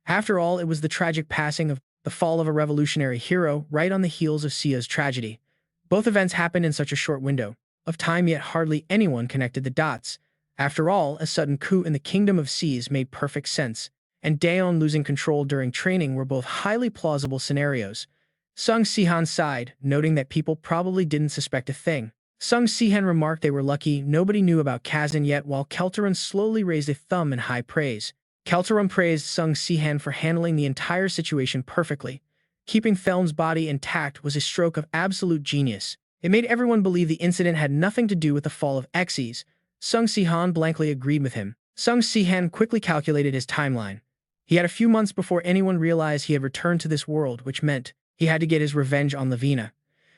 After all, it was the tragic passing of the fall of a revolutionary hero right on the heels of Sia's tragedy. Both events happened in such a short window of time, yet hardly anyone connected the dots. After all, a sudden coup in the Kingdom of Seas made perfect sense, and Daeon losing control during training were both highly plausible scenarios. Sung Sihan sighed, noting that people probably didn't suspect a thing. Sung Sihan remarked they were lucky nobody knew about Kazan yet, while Kelteron slowly raised a thumb in high praise. Kelteron praised Sung Sihan for handling the entire situation perfectly. Keeping Thelm's body intact was a stroke of absolute genius. It made everyone believe the incident had nothing to do with the fall of Xyz. Sung Sihan blankly agreed with him. Sung Sihan quickly calculated his timeline. He had a few months before anyone realized he had returned to this world, which meant he had to get his revenge on Lavina.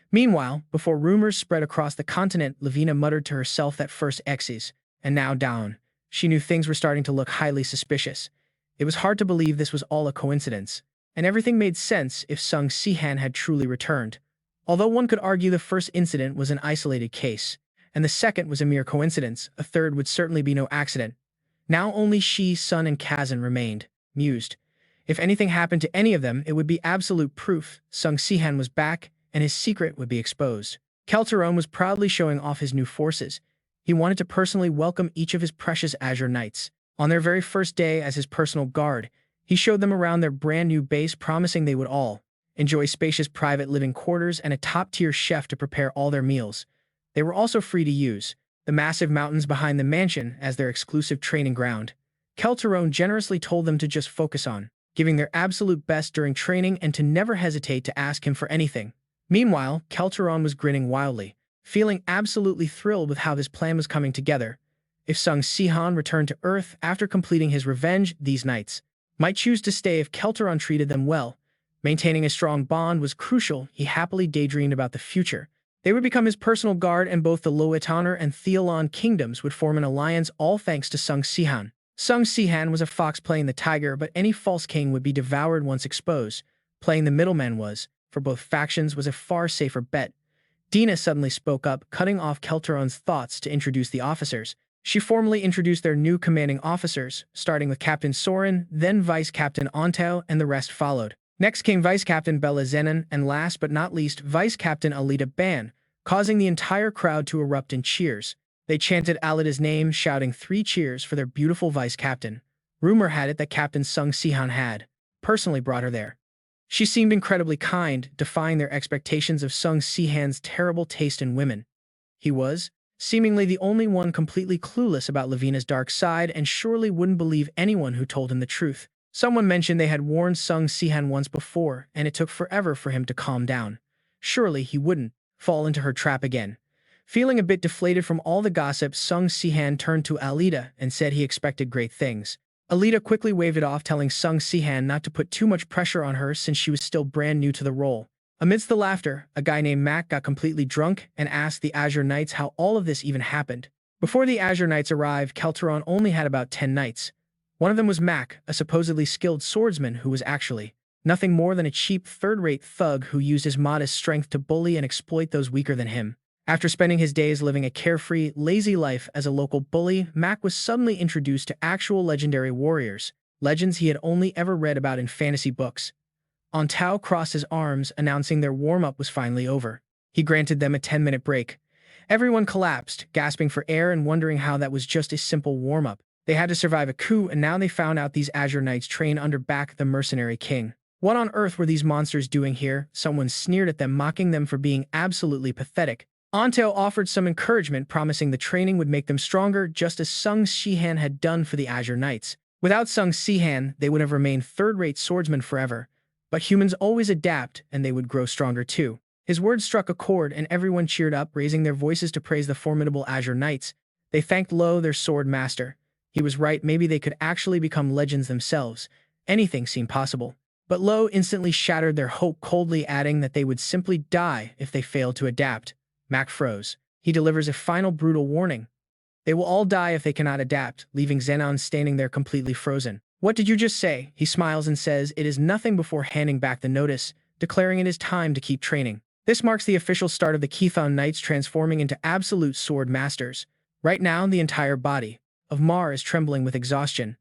Meanwhile, before rumors spread across the continent, Lavina muttered to herself that first Xyz, and now down. She knew things were starting to look highly suspicious. It was hard to believe this was all a coincidence, and everything made sense if Sung Sihan had truly returned. Although one could argue the first incident was an isolated case, and the second was a mere coincidence, a third would certainly be no accident. Now only she, Sun, and Kazan remained. Mused. If anything happened to any of them, it would be absolute proof Sung Sihan was back, and his secret would be exposed. Kelteron was proudly showing off his new forces. He wanted to personally welcome each of his precious Azure Knights. On their very first day as his personal guard, he showed them around their brand new base, promising they would all enjoy spacious private living quarters and a top-tier chef to prepare all their meals. They were also free to use the massive mountains behind the mansion as their exclusive training ground. Kelteron generously told them to just focus on giving their absolute best during training and to never hesitate to ask him for anything. Meanwhile, Kelteron was grinning wildly, feeling absolutely thrilled with how this plan was coming together. If Sung Sihan returned to Earth after completing his revenge, these knights might choose to stay if Kelteron treated them well. Maintaining a strong bond was crucial. He happily daydreamed about the future. They would become his personal guard, and both the Loetanor and Theolon kingdoms would form an alliance, all thanks to Sung Sihan. Sung Sihan was a fox playing the tiger, but any false king would be devoured once exposed. Playing the middleman was, for both factions, was a far safer bet. Dina suddenly spoke up, cutting off Kelteron's thoughts to introduce the officers. She formally introduced their new commanding officers, starting with Captain Soren, then Vice Captain Ontao, and the rest followed. Next came Vice Captain Bella Zenon, and last but not least, Vice Captain Alita Ban, causing the entire crowd to erupt in cheers. They chanted Alita's name, shouting 3 cheers for their beautiful vice captain. Rumor had it that Captain Sung Sihan had personally brought her there. She seemed incredibly kind, defying their expectations of Sung Sihan's terrible taste in women. He was, seemingly, the only one completely clueless about Lavina's dark side and surely wouldn't believe anyone who told him the truth. Someone mentioned they had warned Sung Sihan once before, and it took forever for him to calm down. Surely he wouldn't fall into her trap again. Feeling a bit deflated from all the gossip, Sung Sihan turned to Alita and said he expected great things. Alita quickly waved it off, telling Sung Sihan not to put too much pressure on her since she was still brand new to the role. Amidst the laughter, a guy named Mac got completely drunk and asked the Azure Knights how all of this even happened. Before the Azure Knights arrived, Kelteron only had about 10 knights. One of them was Mac, a supposedly skilled swordsman who was actually nothing more than a cheap third-rate thug who used his modest strength to bully and exploit those weaker than him. After spending his days living a carefree, lazy life as a local bully, Mac was suddenly introduced to actual legendary warriors, legends he had only ever read about in fantasy books. Ontao crossed his arms, announcing their warm-up was finally over. He granted them a 10-minute break. Everyone collapsed, gasping for air and wondering how that was just a simple warm-up. They had to survive a coup, and now they found out these Azure Knights train under Back, the mercenary king. What on earth were these monsters doing here? Someone sneered at them, mocking them for being absolutely pathetic. Ontao offered some encouragement, promising the training would make them stronger, just as Sung Sihan had done for the Azure Knights. Without Sung Sihan, they would have remained third-rate swordsmen forever. But humans always adapt, and they would grow stronger too. His words struck a chord, and everyone cheered up, raising their voices to praise the formidable Azure Knights. They thanked Lo, their sword master. He was right, maybe they could actually become legends themselves. Anything seemed possible. But Lo instantly shattered their hope, coldly adding that they would simply die if they failed to adapt. Mac froze. He delivers a final brutal warning. They will all die if they cannot adapt, leaving Zenon standing there completely frozen. What did you just say? He smiles and says it is nothing before handing back the notice, declaring it is time to keep training. This marks the official start of the Chthon Knights transforming into absolute sword masters. Right now, the entire body of Mar is trembling with exhaustion.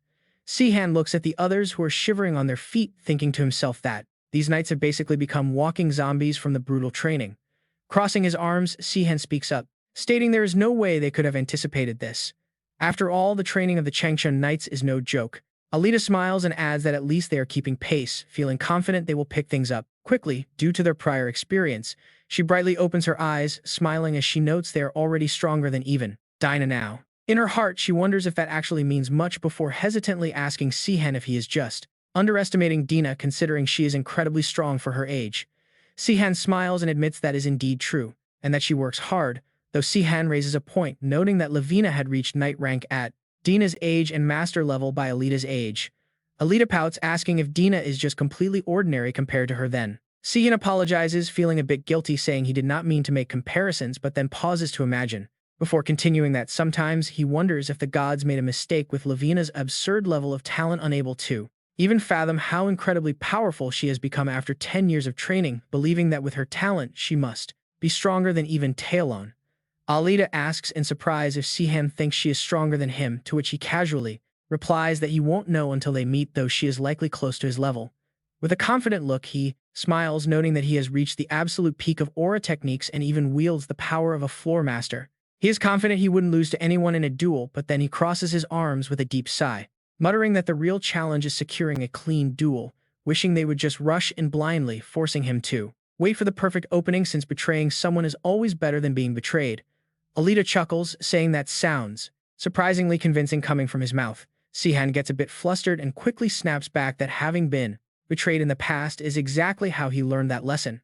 Sihan looks at the others who are shivering on their feet, thinking to himself that these knights have basically become walking zombies from the brutal training. Crossing his arms, Sihan speaks up, stating there is no way they could have anticipated this. After all, the training of the Changchun Knights is no joke. Alita smiles and adds that at least they are keeping pace, feeling confident they will pick things up quickly due to their prior experience. She brightly opens her eyes, smiling as she notes they are already stronger than even Dinah now. In her heart, she wonders if that actually means much before hesitantly asking Sihan if he is just underestimating Dina, considering she is incredibly strong for her age. Sihan smiles and admits that is indeed true, and that she works hard, though Sihan raises a point, noting that Lavina had reached knight rank at Dina's age and master level by Alita's age. Alita pouts, asking if Dina is just completely ordinary compared to her then. Sihan apologizes, feeling a bit guilty, saying he did not mean to make comparisons, but then pauses to imagine, before continuing that sometimes he wonders if the gods made a mistake with Lavina's absurd level of talent, unable to even fathom how incredibly powerful she has become after 10 years of training, believing that with her talent she must be stronger than even Talon. Alita asks in surprise if Sihan thinks she is stronger than him, to which he casually replies that he won't know until they meet, though she is likely close to his level. With a confident look, he smiles, noting that he has reached the absolute peak of aura techniques and even wields the power of a floor master. He is confident he wouldn't lose to anyone in a duel, but then he crosses his arms with a deep sigh, muttering that the real challenge is securing a clean duel, wishing they would just rush in blindly, forcing him to wait for the perfect opening since betraying someone is always better than being betrayed. Alita chuckles, saying that sounds surprisingly convincing coming from his mouth. Sihan gets a bit flustered and quickly snaps back that having been betrayed in the past is exactly how he learned that lesson.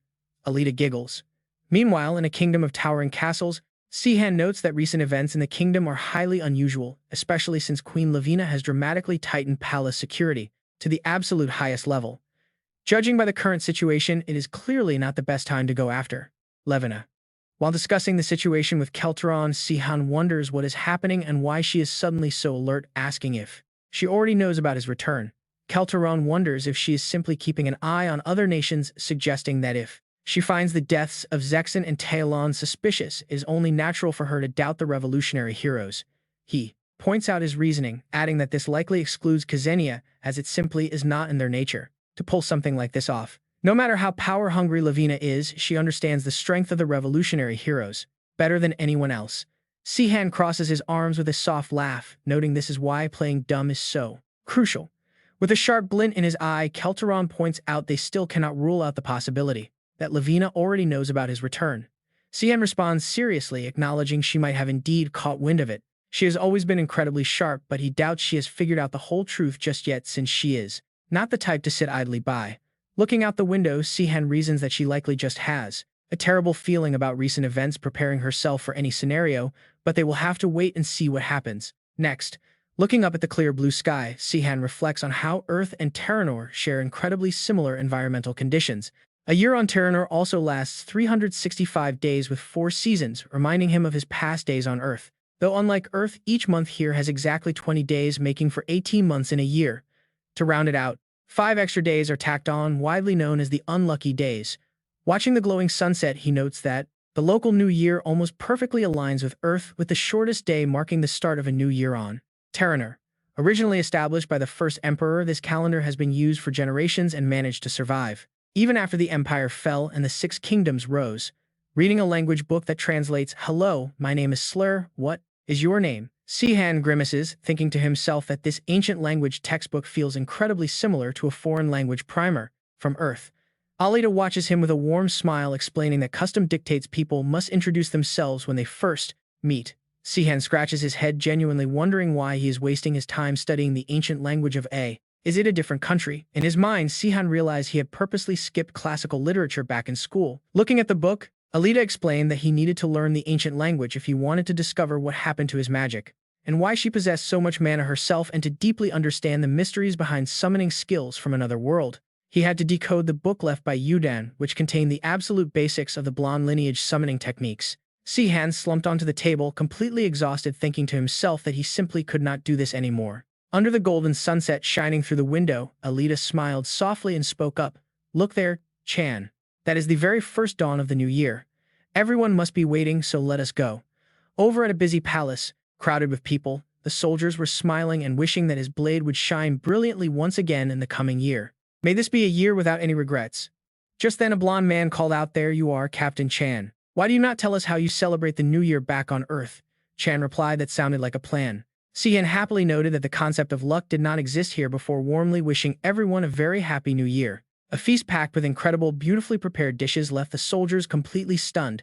Alita giggles. Meanwhile, in a kingdom of towering castles, Sihan notes that recent events in the kingdom are highly unusual, especially since Queen Lavina has dramatically tightened palace security to the absolute highest level. Judging by the current situation, it is clearly not the best time to go after Lavina. While discussing the situation with Kelteron, Sihan wonders what is happening and why she is suddenly so alert, asking if she already knows about his return. Kelteron wonders if she is simply keeping an eye on other nations, suggesting that if she finds the deaths of Zexon and Talon suspicious, it is only natural for her to doubt the revolutionary heroes. He points out his reasoning, adding that this likely excludes Ksenia, as it simply is not in their nature to pull something like this off. No matter how power-hungry Lavina is, she understands the strength of the revolutionary heroes better than anyone else. Sihan crosses his arms with a soft laugh, noting this is why playing dumb is so crucial. With a sharp glint in his eye, Kelteron points out they still cannot rule out the possibility that Lavina already knows about his return. Sihan responds seriously, acknowledging she might have indeed caught wind of it. She has always been incredibly sharp, but he doubts she has figured out the whole truth just yet, since she is not the type to sit idly by. Looking out the window, Sihan reasons that she likely just has a terrible feeling about recent events, preparing herself for any scenario, but they will have to wait and see what happens next. Looking up at the clear blue sky, Sihan reflects on how Earth and Teranor share incredibly similar environmental conditions. A year on Teranor also lasts 365 days with 4 seasons, reminding him of his past days on Earth. Though unlike Earth, each month here has exactly 20 days, making for 18 months in a year. To round it out, 5 extra days are tacked on, widely known as the unlucky days. Watching the glowing sunset, he notes that the local new year almost perfectly aligns with Earth, with the shortest day marking the start of a new year on Teranor. Originally established by the first emperor, this calendar has been used for generations and managed to survive even after the empire fell and the 6 kingdoms rose. Reading a language book that translates, "Hello, my name is Slur, what is your name?" Sihan grimaces, thinking to himself that this ancient language textbook feels incredibly similar to a foreign language primer from Earth. Alita watches him with a warm smile, explaining that custom dictates people must introduce themselves when they first meet. Sihan scratches his head, genuinely wondering why he is wasting his time studying the ancient language of A. Is it a different country? In his mind, Sihan realized he had purposely skipped classical literature back in school. Looking at the book, Alita explained that he needed to learn the ancient language if he wanted to discover what happened to his magic, and why she possessed so much mana herself, and to deeply understand the mysteries behind summoning skills from another world. He had to decode the book left by Yudan, which contained the absolute basics of the blonde lineage summoning techniques. Sihan slumped onto the table, completely exhausted, thinking to himself that he simply could not do this anymore. Under the golden sunset shining through the window, Alita smiled softly and spoke up. "Look there, Chan. That is the very first dawn of the new year. Everyone must be waiting, so let us go." Over at a busy palace, crowded with people, the soldiers were smiling and wishing that his blade would shine brilliantly once again in the coming year. May this be a year without any regrets. Just then a blonde man called out, "There you are, Captain Chan. Why do you not tell us how you celebrate the new year back on Earth?" Chan replied that sounded like a plan. Sihan happily noted that the concept of luck did not exist here, before warmly wishing everyone a very happy new year. A feast packed with incredible, beautifully prepared dishes left the soldiers completely stunned.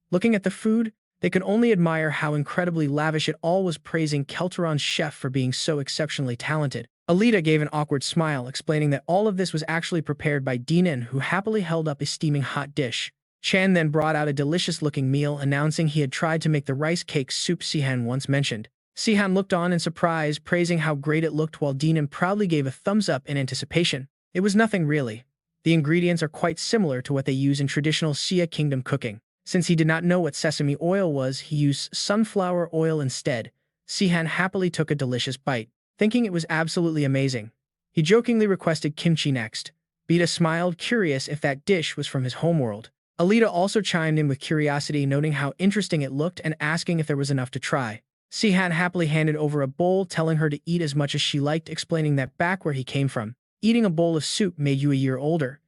Looking at the food, they could only admire how incredibly lavish it all was, praising Kelteron's chef for being so exceptionally talented. Alita gave an awkward smile, explaining that all of this was actually prepared by Dinan, who happily held up a steaming hot dish. Chan then brought out a delicious-looking meal, announcing he had tried to make the rice cake soup Sihan once mentioned. Sihan looked on in surprise, praising how great it looked, while Dinan proudly gave a thumbs up in anticipation. It was nothing really. The ingredients are quite similar to what they use in traditional Sia Kingdom cooking. Since he did not know what sesame oil was, he used sunflower oil instead. Sihan happily took a delicious bite, thinking it was absolutely amazing. He jokingly requested kimchi next. Beta smiled, curious if that dish was from his homeworld. Alita also chimed in with curiosity, noting how interesting it looked and asking if there was enough to try. Sihan happily handed over a bowl, telling her to eat as much as she liked, explaining that back where he came from, eating a bowl of soup made you a year older.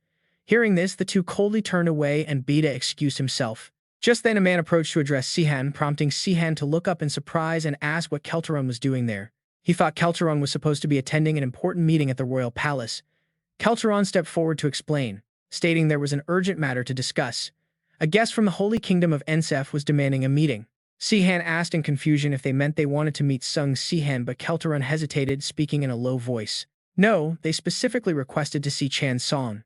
Hearing this, the two coldly turned away and Beta excused himself. Just then a man approached to address Sihan, prompting Sihan to look up in surprise and ask what Keltaron was doing there. He thought Keltaron was supposed to be attending an important meeting at the royal palace. Keltaron stepped forward to explain, stating there was an urgent matter to discuss. A guest from the Holy Kingdom of Ensef was demanding a meeting. Sihan asked in confusion if they meant they wanted to meet Sung Sihan, but Keltaron hesitated, speaking in a low voice. No, they specifically requested to see Chan Song.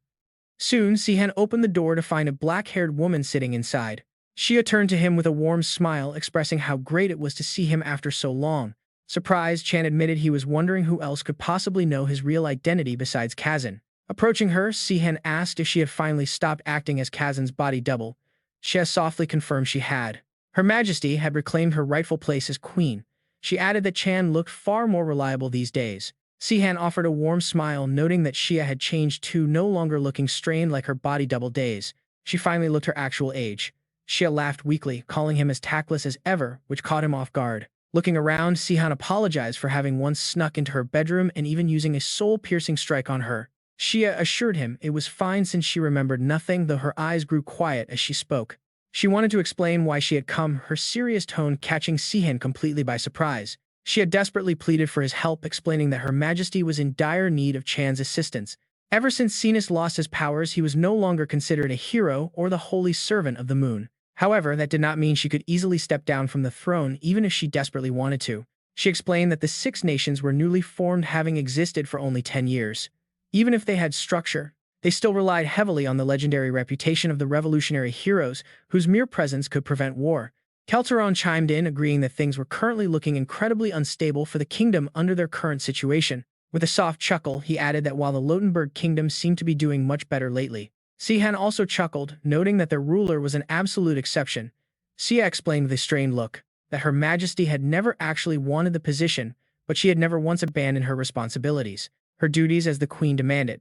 Soon, Sihan opened the door to find a black-haired woman sitting inside. Shia turned to him with a warm smile, expressing how great it was to see him after so long. Surprised, Chan admitted he was wondering who else could possibly know his real identity besides Kazan. Approaching her, Sihan asked if she had finally stopped acting as Kazan's body double. Shia softly confirmed she had. Her Majesty had reclaimed her rightful place as queen. She added that Chan looked far more reliable these days. Sihan offered a warm smile, noting that Shia had changed too, no longer looking strained like her body double days. She finally looked her actual age. Shia laughed weakly, calling him as tactless as ever, which caught him off guard. Looking around, Sihan apologized for having once snuck into her bedroom and even using a soul-piercing strike on her. Shia assured him it was fine since she remembered nothing, though her eyes grew quiet as she spoke. She wanted to explain why she had come, her serious tone catching Sihan completely by surprise. She had desperately pleaded for his help, explaining that Her Majesty was in dire need of Chan's assistance. Ever since Sinus lost his powers, he was no longer considered a hero or the holy servant of the moon. However, that did not mean she could easily step down from the throne, even if she desperately wanted to. She explained that the 6 nations were newly formed, having existed for only 10 years. Even if they had structure, they still relied heavily on the legendary reputation of the revolutionary heroes, whose mere presence could prevent war. Keltaron chimed in, agreeing that things were currently looking incredibly unstable for the kingdom under their current situation. With a soft chuckle, he added that while the Lotenberg kingdom seemed to be doing much better lately. Sihan also chuckled, noting that their ruler was an absolute exception. Sia explained with a strained look that Her Majesty had never actually wanted the position, but she had never once abandoned her responsibilities, her duties as the queen demanded.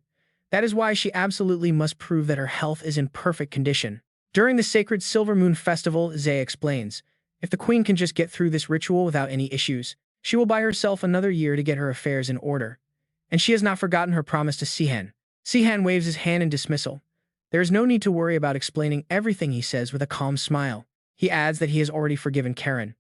That is why she absolutely must prove that her health is in perfect condition. During the sacred Silver Moon Festival, Zay explains, if the queen can just get through this ritual without any issues, she will buy herself another year to get her affairs in order. And she has not forgotten her promise to Sihan. Sihan waves his hand in dismissal. There is no need to worry about explaining everything, he says with a calm smile. He adds that he has already forgiven Karen.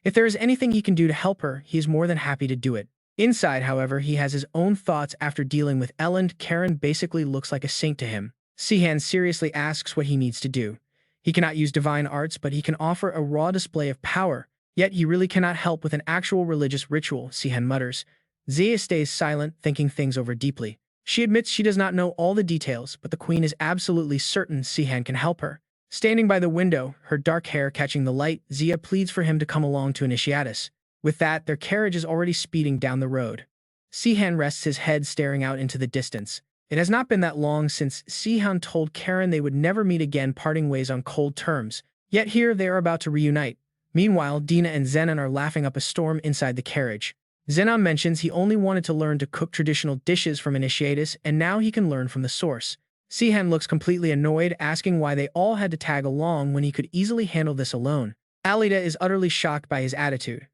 If there is anything he can do to help her, he is more than happy to do it. Inside, however, he has his own thoughts after dealing with Elend. Karen basically looks like a saint to him. Sihan seriously asks what he needs to do. He cannot use divine arts, but he can offer a raw display of power. Yet he really cannot help with an actual religious ritual, Sihan mutters. Zia stays silent, thinking things over deeply. She admits she does not know all the details, but the queen is absolutely certain Sihan can help her. Standing by the window, her dark hair catching the light, Zia pleads for him to come along to Initiatus. With that, their carriage is already speeding down the road. Sihan rests his head, staring out into the distance. It has not been that long since Sihan told Karen they would never meet again, parting ways on cold terms. Yet here they are about to reunite. Meanwhile, Dina and Zenon are laughing up a storm inside the carriage. Zenon mentions he only wanted to learn to cook traditional dishes from Initiatus, and now he can learn from the source. Sihan looks completely annoyed, asking why they all had to tag along when he could easily handle this alone. Alita is utterly shocked by his attitude.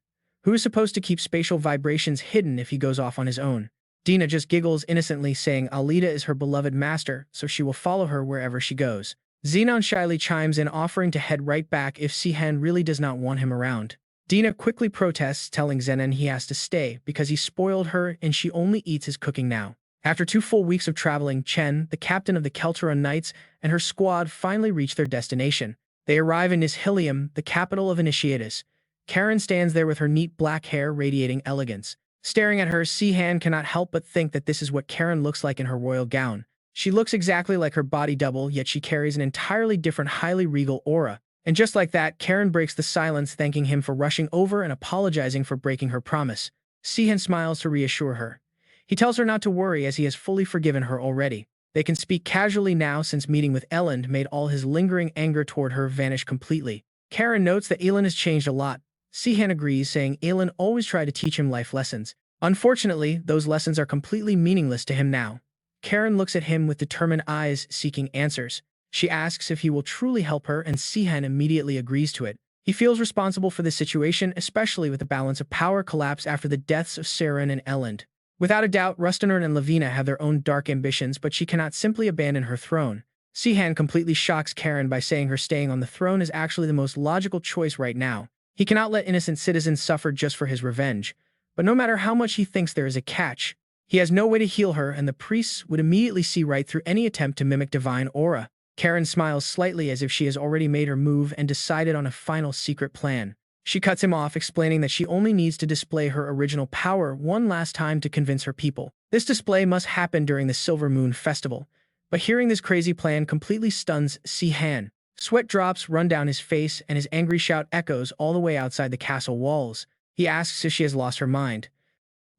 Who is supposed to keep spatial vibrations hidden if he goes off on his own? Dina just giggles innocently, saying Alita is her beloved master, so she will follow her wherever she goes. Zenon shyly chimes in, offering to head right back if Sihan really does not want him around. Dina quickly protests, telling Zenon he has to stay because he spoiled her and she only eats his cooking now. After 2 full weeks of traveling, Chen, the captain of the Keltaron Knights, and her squad finally reach their destination. They arrive in Nishilium, the capital of Initiatus. Karen stands there with her neat black hair radiating elegance. Staring at her, Sihan cannot help but think that this is what Karen looks like in her royal gown. She looks exactly like her body double, yet she carries an entirely different, highly regal aura. And just like that, Karen breaks the silence, thanking him for rushing over and apologizing for breaking her promise. Sihan smiles to reassure her. He tells her not to worry as he has fully forgiven her already. They can speak casually now since meeting with Elend made all his lingering anger toward her vanish completely. Karen notes that Elend has changed a lot. Sihan agrees, saying Elend always tried to teach him life lessons. Unfortunately, those lessons are completely meaningless to him now. Karen looks at him with determined eyes, seeking answers. She asks if he will truly help her, and Sihan immediately agrees to it. He feels responsible for the situation, especially with the balance of power collapse after the deaths of Saren and Elend. Without a doubt, Rustenern and Lavina have their own dark ambitions, but she cannot simply abandon her throne. Sihan completely shocks Karen by saying her staying on the throne is actually the most logical choice right now. He cannot let innocent citizens suffer just for his revenge. But no matter how much he thinks there is a catch, he has no way to heal her, and the priests would immediately see right through any attempt to mimic divine aura. Karen smiles slightly as if she has already made her move and decided on a final secret plan. She cuts him off, explaining that she only needs to display her original power one last time to convince her people. This display must happen during the Silver Moon Festival. But hearing this crazy plan completely stuns Sihan. Sweat drops run down his face, and his angry shout echoes all the way outside the castle walls. He asks if she has lost her mind.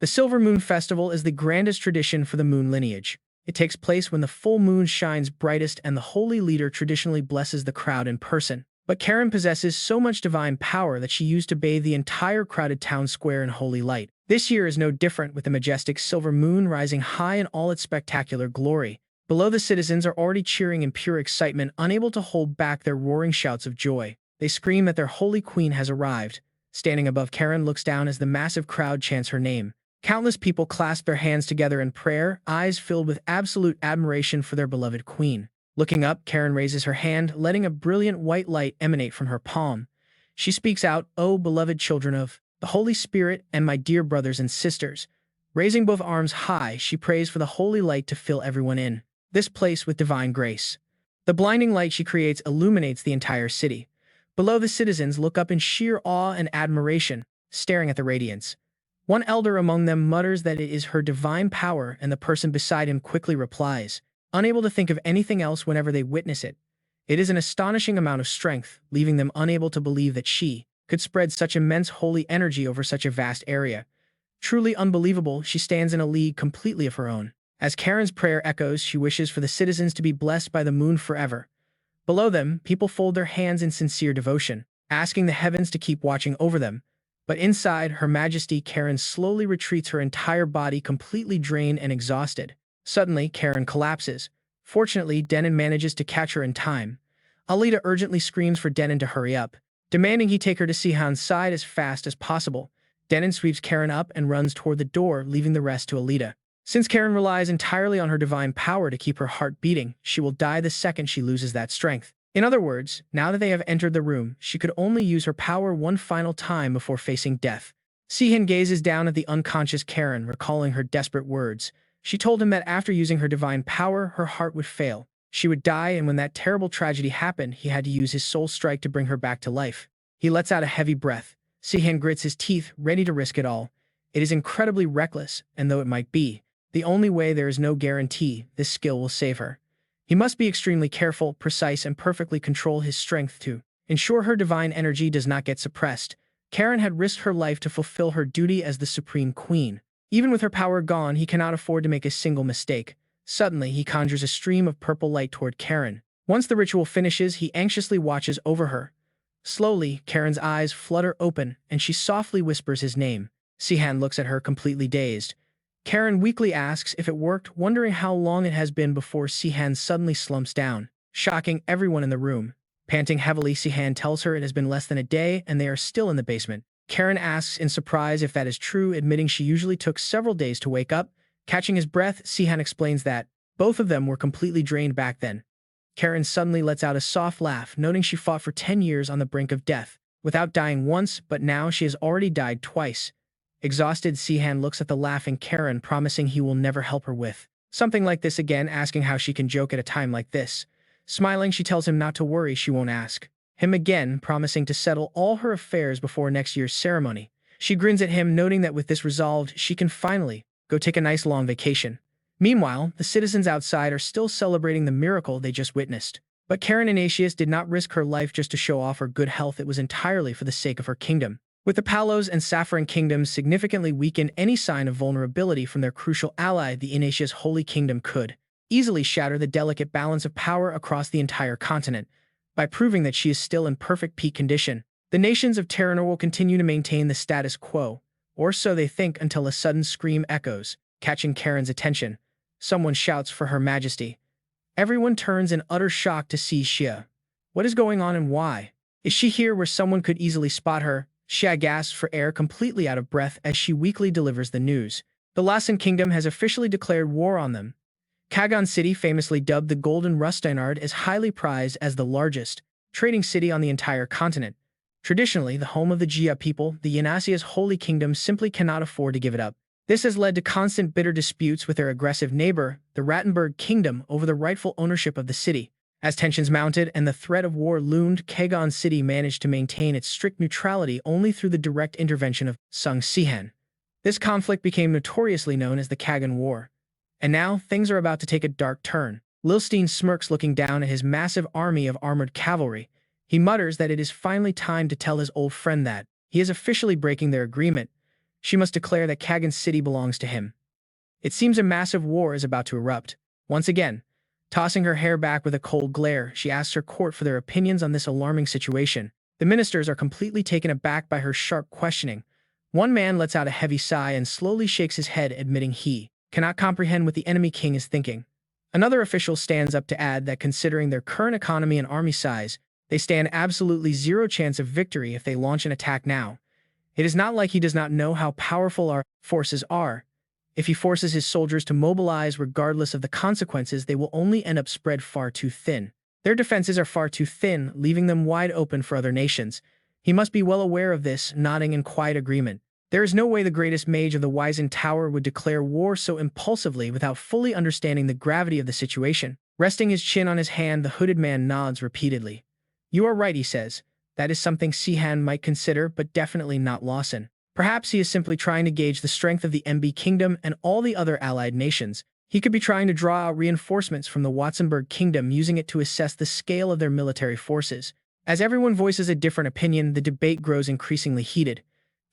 The Silver Moon Festival is the grandest tradition for the moon lineage. It takes place when the full moon shines brightest and the holy leader traditionally blesses the crowd in person. But Karen possesses so much divine power that she used to bathe the entire crowded town square in holy light. This year is no different, with the majestic silver moon rising high in all its spectacular glory. Below, the citizens are already cheering in pure excitement, unable to hold back their roaring shouts of joy. They scream that their holy queen has arrived. Standing above, Karen looks down as the massive crowd chants her name. Countless people clasp their hands together in prayer, eyes filled with absolute admiration for their beloved queen. Looking up, Karen raises her hand, letting a brilliant white light emanate from her palm. She speaks out, "O beloved children of the Holy Spirit and my dear brothers and sisters." Raising both arms high, she prays for the holy light to fill everyone in this place with divine grace. The blinding light she creates illuminates the entire city. Below, the citizens look up in sheer awe and admiration, staring at the radiance. One elder among them mutters that it is her divine power, and the person beside him quickly replies, unable to think of anything else whenever they witness it. It is an astonishing amount of strength, leaving them unable to believe that she could spread such immense holy energy over such a vast area. Truly unbelievable, she stands in a league completely of her own. As Karen's prayer echoes, she wishes for the citizens to be blessed by the moon forever. Below them, people fold their hands in sincere devotion, asking the heavens to keep watching over them. But inside, Her Majesty Karen slowly retreats, her entire body completely drained and exhausted. Suddenly, Karen collapses. Fortunately, Denon manages to catch her in time. Alita urgently screams for Denon to hurry up, demanding he take her to Sihan's side as fast as possible. Denon sweeps Karen up and runs toward the door, leaving the rest to Alita. Since Karen relies entirely on her divine power to keep her heart beating, she will die the second she loses that strength. In other words, now that they have entered the room, she could only use her power one final time before facing death. Sihan gazes down at the unconscious Karen, recalling her desperate words. She told him that after using her divine power, her heart would fail. She would die, and when that terrible tragedy happened, he had to use his soul strike to bring her back to life. He lets out a heavy breath. Sihan grits his teeth, ready to risk it all. It is incredibly reckless, and though it might be the only way, there is no guarantee this skill will save her. He must be extremely careful, precise, and perfectly control his strength to ensure her divine energy does not get suppressed. Karen had risked her life to fulfill her duty as the Supreme Queen. Even with her power gone, he cannot afford to make a single mistake. Suddenly, he conjures a stream of purple light toward Karen. Once the ritual finishes, he anxiously watches over her. Slowly, Karen's eyes flutter open, and she softly whispers his name. Sihan looks at her, completely dazed. Karen weakly asks if it worked, wondering how long it has been before Sihan suddenly slumps down, shocking everyone in the room. Panting heavily, Sihan tells her it has been less than a day and they are still in the basement. Karen asks in surprise if that is true, admitting she usually took several days to wake up. Catching his breath, Sihan explains that both of them were completely drained back then. Karen suddenly lets out a soft laugh, noting she fought for 10 years on the brink of death, without dying once, but now she has already died twice. Exhausted, Sihan looks at the laughing Karen, promising he will never help her with something like this again, asking how she can joke at a time like this. Smiling, she tells him not to worry, she won't ask him again, promising to settle all her affairs before next year's ceremony. She grins at him, noting that with this resolved, she can finally go take a nice long vacation. Meanwhile, the citizens outside are still celebrating the miracle they just witnessed. But Karen Ignatius did not risk her life just to show off her good health, it was entirely for the sake of her kingdom. With the Palos and Saffron kingdoms significantly weakened, any sign of vulnerability from their crucial ally, the Ignatius Holy Kingdom, could easily shatter the delicate balance of power across the entire continent. By proving that she is still in perfect peak condition, the nations of Teranor will continue to maintain the status quo, or so they think, until a sudden scream echoes, catching Karen's attention. Someone shouts for Her Majesty. Everyone turns in utter shock to see Xia. What is going on and why? Is she here where someone could easily spot her? Xia gasps for air, completely out of breath as she weakly delivers the news. The Lassen Kingdom has officially declared war on them. Kagon City, famously dubbed the Golden Rusteinard, is highly prized as the largest trading city on the entire continent. Traditionally, the home of the Jia people, the Yanasia's holy kingdom simply cannot afford to give it up. This has led to constant bitter disputes with their aggressive neighbor, the Rattenberg Kingdom, over the rightful ownership of the city. As tensions mounted and the threat of war loomed, Kagon City managed to maintain its strict neutrality only through the direct intervention of Sung Sihan. This conflict became notoriously known as the Kagon War. And now, things are about to take a dark turn. Lilstein smirks, looking down at his massive army of armored cavalry. He mutters that it is finally time to tell his old friend that he is officially breaking their agreement. She must declare that Kagon City belongs to him. It seems a massive war is about to erupt. Once again, tossing her hair back with a cold glare, she asks her court for their opinions on this alarming situation. The ministers are completely taken aback by her sharp questioning. One man lets out a heavy sigh and slowly shakes his head, admitting he cannot comprehend what the enemy king is thinking. Another official stands up to add that considering their current economy and army size, they stand absolutely zero chance of victory if they launch an attack now. It is not like he does not know how powerful our forces are. If he forces his soldiers to mobilize regardless of the consequences, they will only end up spread far too thin. Their defenses are far too thin, leaving them wide open for other nations. He must be well aware of this, nodding in quiet agreement. There is no way the greatest mage of the Wizen Tower would declare war so impulsively without fully understanding the gravity of the situation. Resting his chin on his hand, the hooded man nods repeatedly. "You are right," he says. "That is something Sihan might consider, but definitely not Lawson. Perhaps he is simply trying to gauge the strength of the MB Kingdom and all the other allied nations. He could be trying to draw out reinforcements from the Watzenberg Kingdom, using it to assess the scale of their military forces." As everyone voices a different opinion, the debate grows increasingly heated.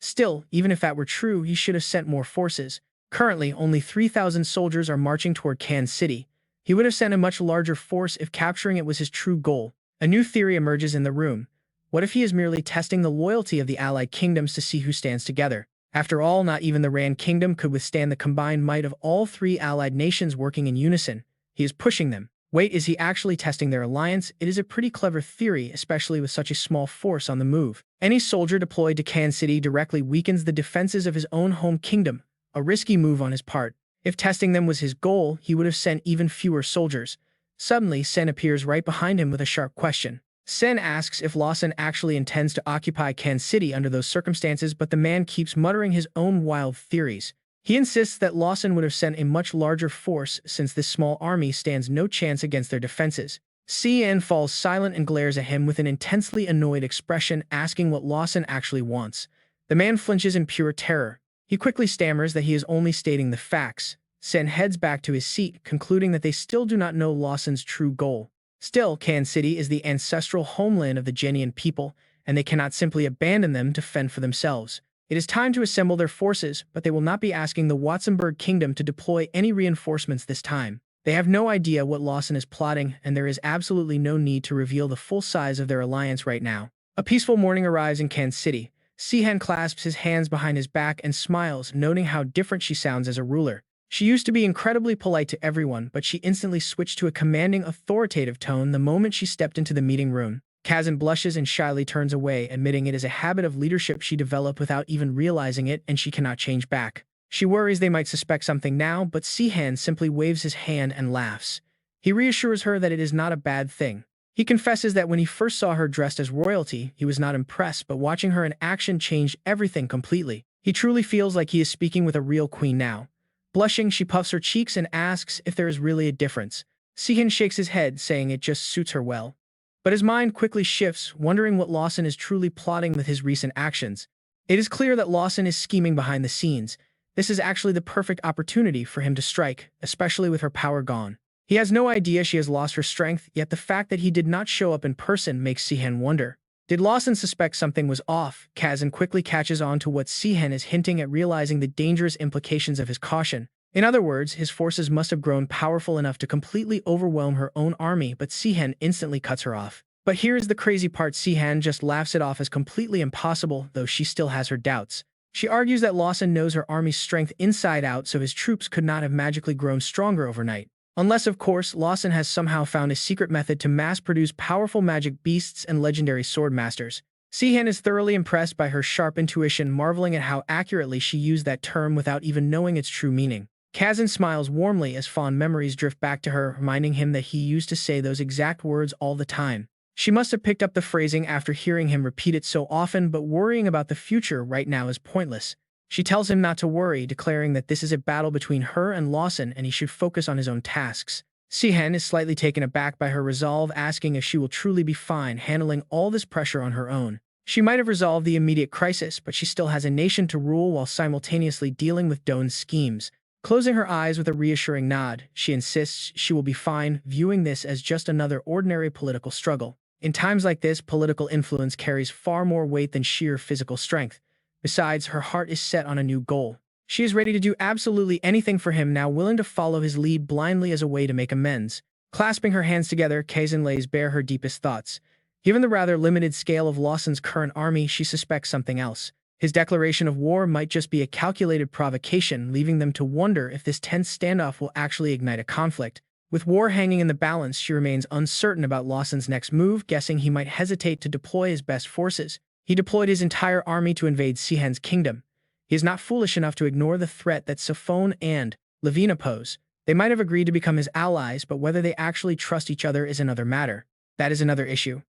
Still, even if that were true, he should have sent more forces. Currently, only 3,000 soldiers are marching toward Kan City. He would have sent a much larger force if capturing it was his true goal. A new theory emerges in the room. What if he is merely testing the loyalty of the allied kingdoms to see who stands together? After all, not even the Rand Kingdom could withstand the combined might of all three allied nations working in unison. He is pushing them. Wait, is he actually testing their alliance? It is a pretty clever theory, especially with such a small force on the move. Any soldier deployed to Kan City directly weakens the defenses of his own home kingdom, a risky move on his part. If testing them was his goal, he would have sent even fewer soldiers. Suddenly, Sen appears right behind him with a sharp question. Sen asks if Lawson actually intends to occupy Kan City under those circumstances, but the man keeps muttering his own wild theories. He insists that Lawson would have sent a much larger force since this small army stands no chance against their defenses. Sihan falls silent and glares at him with an intensely annoyed expression, asking what Lawson actually wants. The man flinches in pure terror. He quickly stammers that he is only stating the facts. Sen heads back to his seat, concluding that they still do not know Lawson's true goal. Still, Kan City is the ancestral homeland of the Genian people, and they cannot simply abandon them to fend for themselves. It is time to assemble their forces, but they will not be asking the Watzenberg Kingdom to deploy any reinforcements this time. They have no idea what Lawson is plotting, and there is absolutely no need to reveal the full size of their alliance right now. A peaceful morning arrives in Kan City. Sihan clasps his hands behind his back and smiles, noting how different she sounds as a ruler. She used to be incredibly polite to everyone, but she instantly switched to a commanding, authoritative tone the moment she stepped into the meeting room. Kazan blushes and shyly turns away, admitting it is a habit of leadership she developed without even realizing it, and she cannot change back. She worries they might suspect something now, but Sihan simply waves his hand and laughs. He reassures her that it is not a bad thing. He confesses that when he first saw her dressed as royalty, he was not impressed, but watching her in action changed everything completely. He truly feels like he is speaking with a real queen now. Blushing, she puffs her cheeks and asks if there is really a difference. Sihan shakes his head, saying it just suits her well. But his mind quickly shifts, wondering what Lawson is truly plotting with his recent actions. It is clear that Lawson is scheming behind the scenes. This is actually the perfect opportunity for him to strike, especially with her power gone. He has no idea she has lost her strength, yet the fact that he did not show up in person makes Sihan wonder. Did Lawson suspect something was off? Kazan quickly catches on to what Sihan is hinting at, realizing the dangerous implications of his caution. In other words, his forces must have grown powerful enough to completely overwhelm her own army, but Sihan instantly cuts her off. But here's the crazy part: Sihan just laughs it off as completely impossible, though she still has her doubts. She argues that Lawson knows her army's strength inside out, so his troops could not have magically grown stronger overnight. Unless, of course, Lawson has somehow found a secret method to mass-produce powerful magic beasts and legendary sword masters. Sihan is thoroughly impressed by her sharp intuition, marveling at how accurately she used that term without even knowing its true meaning. Kazan smiles warmly as fond memories drift back to her, reminding him that he used to say those exact words all the time. She must have picked up the phrasing after hearing him repeat it so often, but worrying about the future right now is pointless. She tells him not to worry, declaring that this is a battle between her and Lawson and he should focus on his own tasks. Sihan is slightly taken aback by her resolve, asking if she will truly be fine handling all this pressure on her own. She might have resolved the immediate crisis, but she still has a nation to rule while simultaneously dealing with Doan's schemes. Closing her eyes with a reassuring nod, she insists she will be fine, viewing this as just another ordinary political struggle. In times like this, political influence carries far more weight than sheer physical strength. Besides, her heart is set on a new goal. She is ready to do absolutely anything for him now, willing to follow his lead blindly as a way to make amends. Clasping her hands together, Kazan lays bare her deepest thoughts. Given the rather limited scale of Lawson's current army, she suspects something else. His declaration of war might just be a calculated provocation, leaving them to wonder if this tense standoff will actually ignite a conflict. With war hanging in the balance, she remains uncertain about Lawson's next move, guessing he might hesitate to deploy his best forces. He deployed his entire army to invade Sihan's kingdom. He is not foolish enough to ignore the threat that Siphon and Lavina pose. They might have agreed to become his allies, but whether they actually trust each other is another matter. That is another issue.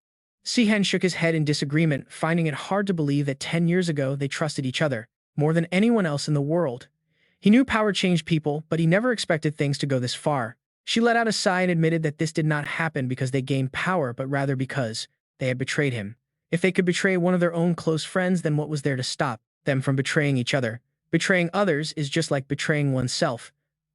Sihan shook his head in disagreement, finding it hard to believe that 10 years ago they trusted each other, more than anyone else in the world. He knew power changed people, but he never expected things to go this far. She let out a sigh and admitted that this did not happen because they gained power, but rather because they had betrayed him. If they could betray one of their own close friends, then what was there to stop them from betraying each other? Betraying others is just like betraying oneself.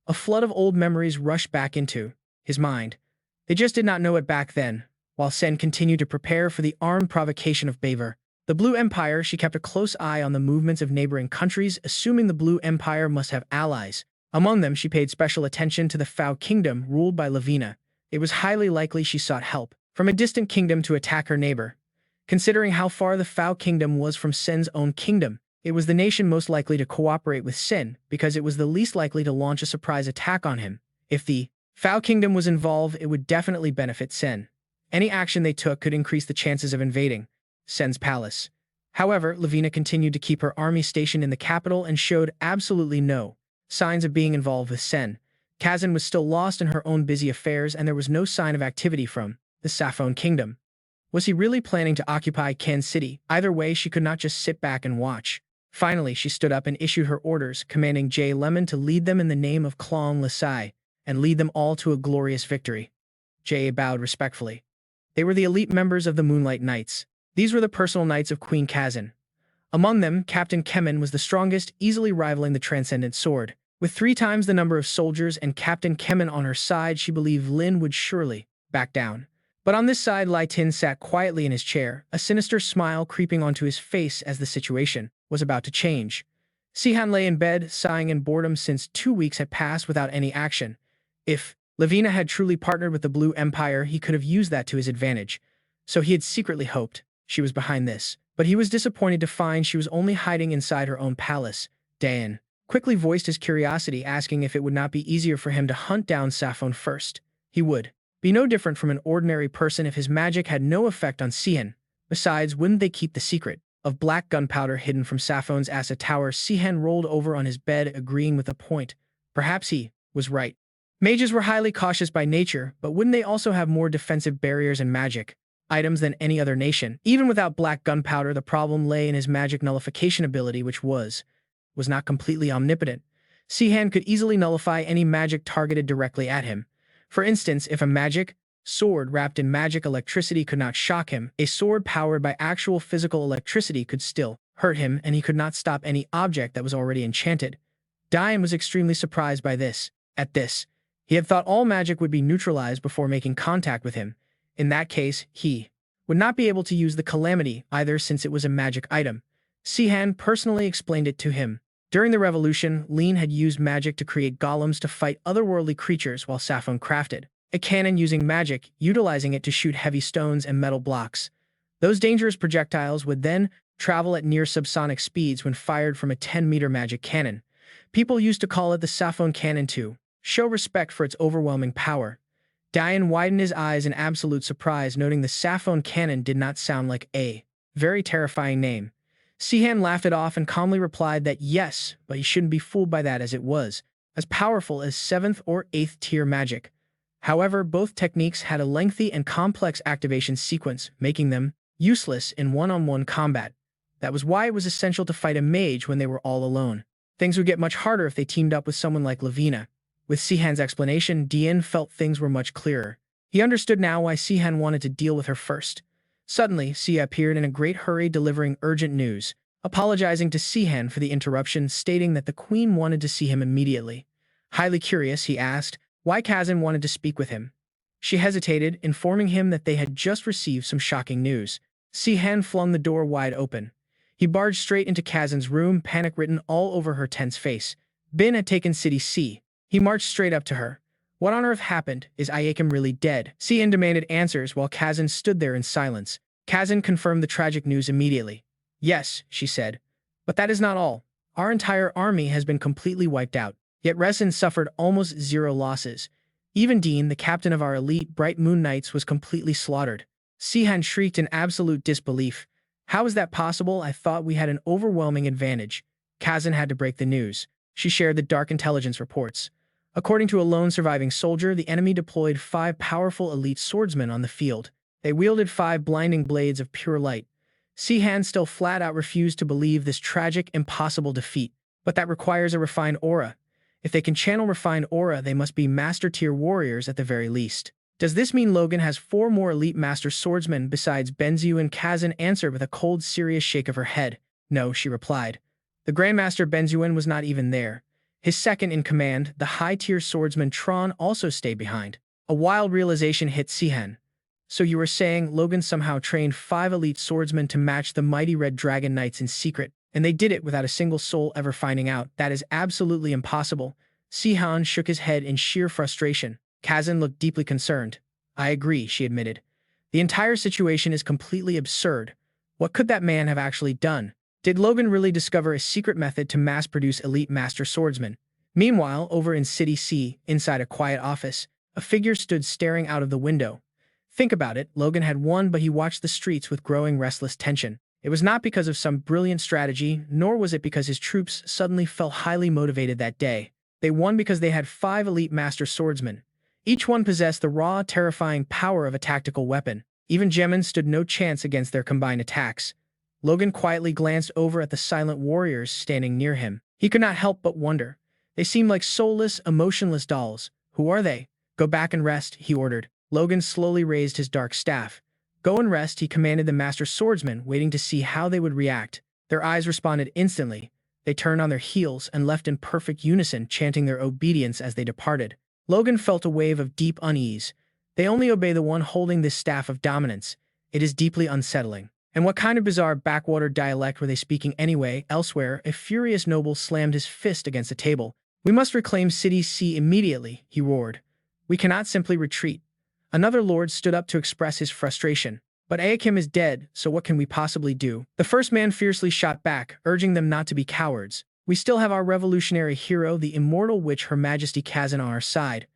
A flood of old memories rushed back into his mind. They just did not know it back then. While Sen continued to prepare for the armed provocation of Baver, the Blue Empire, she kept a close eye on the movements of neighboring countries, assuming the Blue Empire must have allies. Among them, she paid special attention to the Fao Kingdom, ruled by Lavina. It was highly likely she sought help from a distant kingdom to attack her neighbor. Considering how far the Fao Kingdom was from Sen's own kingdom, it was the nation most likely to cooperate with Sen because it was the least likely to launch a surprise attack on him. If the Fao Kingdom was involved, it would definitely benefit Sen. Any action they took could increase the chances of invading Sen's palace. However, Lavina continued to keep her army stationed in the capital and showed absolutely no signs of being involved with Sen. Kazan was still lost in her own busy affairs, and there was no sign of activity from the Siphon Kingdom. Was he really planning to occupy Kan City? Either way, she could not just sit back and watch. Finally, she stood up and issued her orders, commanding Jay Lemon to lead them in the name of Klong Lasai and lead them all to a glorious victory. Jay bowed respectfully. They were the elite members of the Moonlight Knights. These were the personal knights of Queen Kazan. Among them, Captain Kemen was the strongest, easily rivaling the Transcendent Sword. With 3 times the number of soldiers and Captain Kemen on her side, she believed Lin would surely back down. But on this side, Lai Tin sat quietly in his chair, a sinister smile creeping onto his face as the situation was about to change. Sihan lay in bed, sighing in boredom since 2 weeks had passed without any action. If Lavina had truly partnered with the Blue Empire, he could have used that to his advantage. So he had secretly hoped she was behind this. But he was disappointed to find she was only hiding inside her own palace. Dan quickly voiced his curiosity, asking if it would not be easier for him to hunt down Siphon first. He would be no different from an ordinary person if his magic had no effect on Sihan. Besides, wouldn't they keep the secret of black gunpowder hidden from Siphon's acid tower? Sihan rolled over on his bed, agreeing with the point. Perhaps he was right. Mages were highly cautious by nature, but wouldn't they also have more defensive barriers and magic items than any other nation? Even without black gunpowder, the problem lay in his magic nullification ability, which was not completely omnipotent. Sihan could easily nullify any magic targeted directly at him. For instance, if a magic sword wrapped in magic electricity could not shock him, a sword powered by actual physical electricity could still hurt him, and he could not stop any object that was already enchanted. Diane was extremely surprised by this. At this, he had thought all magic would be neutralized before making contact with him. In that case, he would not be able to use the calamity either, since it was a magic item. Sihan personally explained it to him. During the revolution, Lean had used magic to create golems to fight otherworldly creatures, while Siphon crafted a cannon using magic, utilizing it to shoot heavy stones and metal blocks. Those dangerous projectiles would then travel at near subsonic speeds when fired from a 10-meter magic cannon. People used to call it the Siphon Cannon to show respect for its overwhelming power. Diane widened his eyes in absolute surprise, noting the Siphon Cannon did not sound like a very terrifying name. Sihan laughed it off and calmly replied that yes, but he shouldn't be fooled by that, as it was as powerful as 7th or 8th tier magic. However, both techniques had a lengthy and complex activation sequence, making them useless in one-on-one combat. That was why it was essential to fight a mage when they were all alone. Things would get much harder if they teamed up with someone like Lavina. With Sihan's explanation, Dian felt things were much clearer. He understood now why Sihan wanted to deal with her first. Suddenly, Sia appeared in a great hurry delivering urgent news, apologizing to Sihan for the interruption, stating that the queen wanted to see him immediately. Highly curious, he asked why Kazan wanted to speak with him. She hesitated, informing him that they had just received some shocking news. Sihan flung the door wide open. He barged straight into Kazan's room, panic written all over her tense face. Bin had taken City C. He marched straight up to her. What on earth happened? Is Ayakim really dead? Sihan demanded answers while Kazan stood there in silence. Kazan confirmed the tragic news immediately. Yes, she said. But that is not all. Our entire army has been completely wiped out. Yet Resin suffered almost 0 losses. Even Dean, the captain of our elite Bright Moon Knights, was completely slaughtered. Sihan shrieked in absolute disbelief. How is that possible? I thought we had an overwhelming advantage. Kazan had to break the news. She shared the dark intelligence reports. According to a lone surviving soldier, the enemy deployed 5 powerful elite swordsmen on the field. They wielded 5 blinding blades of pure light. Sihan still flat out refused to believe this tragic, impossible defeat. But that requires a refined aura. If they can channel refined aura, they must be master-tier warriors at the very least. Does this mean Logan has 4 more elite master swordsmen besides Benziu? And Kazan answered with a cold, serious shake of her head. No, she replied. The Grandmaster Benzuin was not even there. His second-in-command, the high-tier swordsman Tron, also stayed behind. A wild realization hit Sihan. So you were saying Logan somehow trained 5 elite swordsmen to match the mighty Red Dragon Knights in secret, and they did it without a single soul ever finding out? That is absolutely impossible. Sihan shook his head in sheer frustration. Kazan looked deeply concerned. I agree, she admitted. The entire situation is completely absurd. What could that man have actually done? Did Logan really discover a secret method to mass-produce elite master swordsmen? Meanwhile, over in City C, inside a quiet office, a figure stood staring out of the window. Think about it, Logan had won, but he watched the streets with growing restless tension. It was not because of some brilliant strategy, nor was it because his troops suddenly felt highly motivated that day. They won because they had 5 elite master swordsmen. Each one possessed the raw, terrifying power of a tactical weapon. Even Gemin stood no chance against their combined attacks. Logan quietly glanced over at the silent warriors standing near him. He could not help but wonder. They seemed like soulless, emotionless dolls. Who are they? Go back and rest, he ordered. Logan slowly raised his dark staff. Go and rest, he commanded the master swordsmen, waiting to see how they would react. Their eyes responded instantly. They turned on their heels and left in perfect unison, chanting their obedience as they departed. Logan felt a wave of deep unease. They only obey the one holding this staff of dominance. It is deeply unsettling. And what kind of bizarre backwater dialect were they speaking anyway? Elsewhere, a furious noble slammed his fist against the table. We must reclaim City C immediately, he roared. We cannot simply retreat. Another lord stood up to express his frustration. But Ayakim is dead, so what can we possibly do? The first man fiercely shot back, urging them not to be cowards. We still have our revolutionary hero, the immortal witch Her Majesty Kazan, on our side.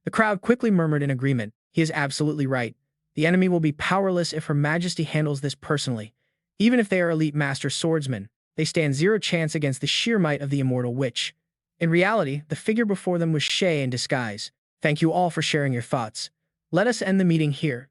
The crowd quickly murmured in agreement. He is absolutely right. The enemy will be powerless if Her Majesty handles this personally. Even if they are elite master swordsmen, they stand 0 chance against the sheer might of the immortal witch. In reality, the figure before them was Shay in disguise. Thank you all for sharing your thoughts. Let us end the meeting here.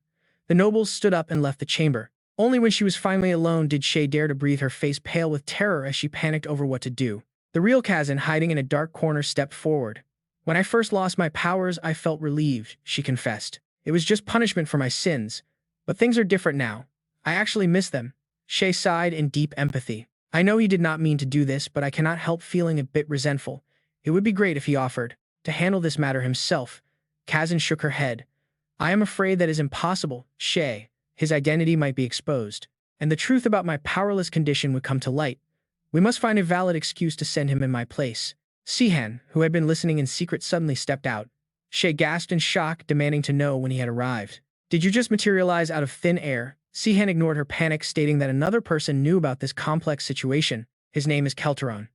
The nobles stood up and left the chamber. Only when she was finally alone did Shay dare to breathe, her face pale with terror as she panicked over what to do. The real Kazan, hiding in a dark corner, stepped forward. When I first lost my powers, I felt relieved, she confessed. It was just punishment for my sins. But things are different now. I actually miss them. Shay sighed in deep empathy. I know he did not mean to do this, but I cannot help feeling a bit resentful. It would be great if he offered to handle this matter himself. Kazan shook her head. I am afraid that is impossible, Shay. His identity might be exposed, and the truth about my powerless condition would come to light. We must find a valid excuse to send him in my place. Sihan, who had been listening in secret, suddenly stepped out. Shay gasped in shock, demanding to know when he had arrived. Did you just materialize out of thin air? Sihan ignored her panic, stating that another person knew about this complex situation. His name is Kelteron.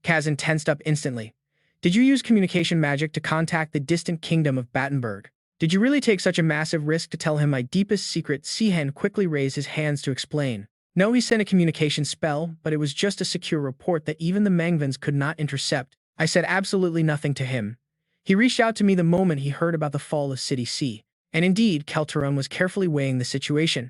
Kazan tensed up instantly. Did you use communication magic to contact the distant kingdom of Battenberg? Did you really take such a massive risk to tell him my deepest secret? Sihan quickly raised his hands to explain. No, he sent a communication spell, but it was just a secure report that even the Mangvans could not intercept. I said absolutely nothing to him. He reached out to me the moment he heard about the fall of City C. And indeed, Keltaron was carefully weighing the situation.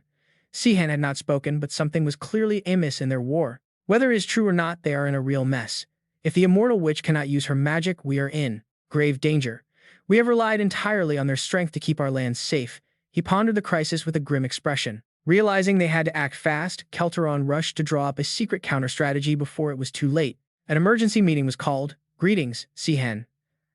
Sihan had not spoken, but something was clearly amiss in their war. Whether it is true or not, they are in a real mess. If the immortal witch cannot use her magic, we are in grave danger. We have relied entirely on their strength to keep our lands safe. He pondered the crisis with a grim expression. Realizing they had to act fast, Keltaron rushed to draw up a secret counter-strategy before it was too late. An emergency meeting was called. Greetings, Sihan.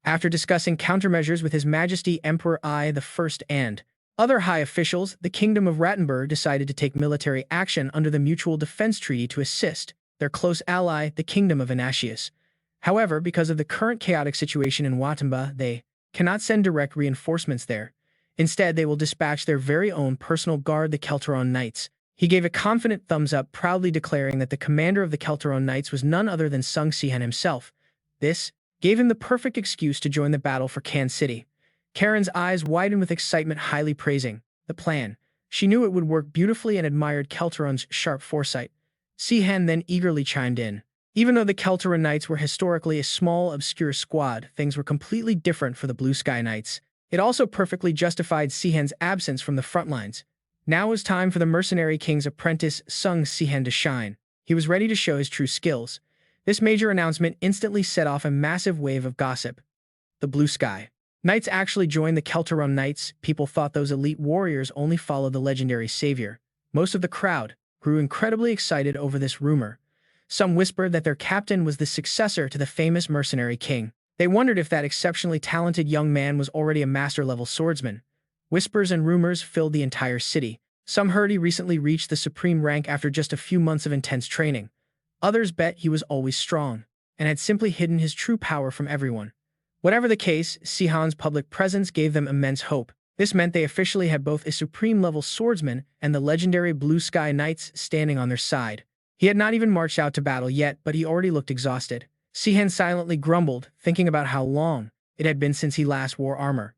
After discussing countermeasures with His Majesty Emperor I the First and other high officials, the Kingdom of Rattenberg decided to take military action under the Mutual Defense Treaty to assist their close ally, the Kingdom of Anashius. However, because of the current chaotic situation in Watamba, they cannot send direct reinforcements there. Instead, they will dispatch their very own personal guard, the Keltaron Knights. He gave a confident thumbs up, proudly declaring that the commander of the Keltaron Knights was none other than Sung Sihan himself. This gave him the perfect excuse to join the battle for Kan City. Karen's eyes widened with excitement, highly praising the plan. She knew it would work beautifully and admired Keltaron's sharp foresight. Sihan then eagerly chimed in. Even though the Keltaron Knights were historically a small, obscure squad, things were completely different for the Blue Sky Knights. It also perfectly justified Sihan's absence from the front lines. Now was time for the mercenary king's apprentice, Sung Sihan, to shine. He was ready to show his true skills. This major announcement instantly set off a massive wave of gossip. The Blue Sky Knights actually joined the Keltaron Knights. People thought those elite warriors only followed the legendary savior. Most of the crowd grew incredibly excited over this rumor. Some whispered that their captain was the successor to the famous mercenary king. They wondered if that exceptionally talented young man was already a master-level swordsman. Whispers and rumors filled the entire city. Some heard he recently reached the supreme rank after just a few months of intense training. Others bet he was always strong, and had simply hidden his true power from everyone. Whatever the case, Sihan's public presence gave them immense hope. This meant they officially had both a supreme-level swordsman and the legendary Blue Sky Knights standing on their side. He had not even marched out to battle yet, but he already looked exhausted. Sihan silently grumbled, thinking about how long it had been since he last wore armor.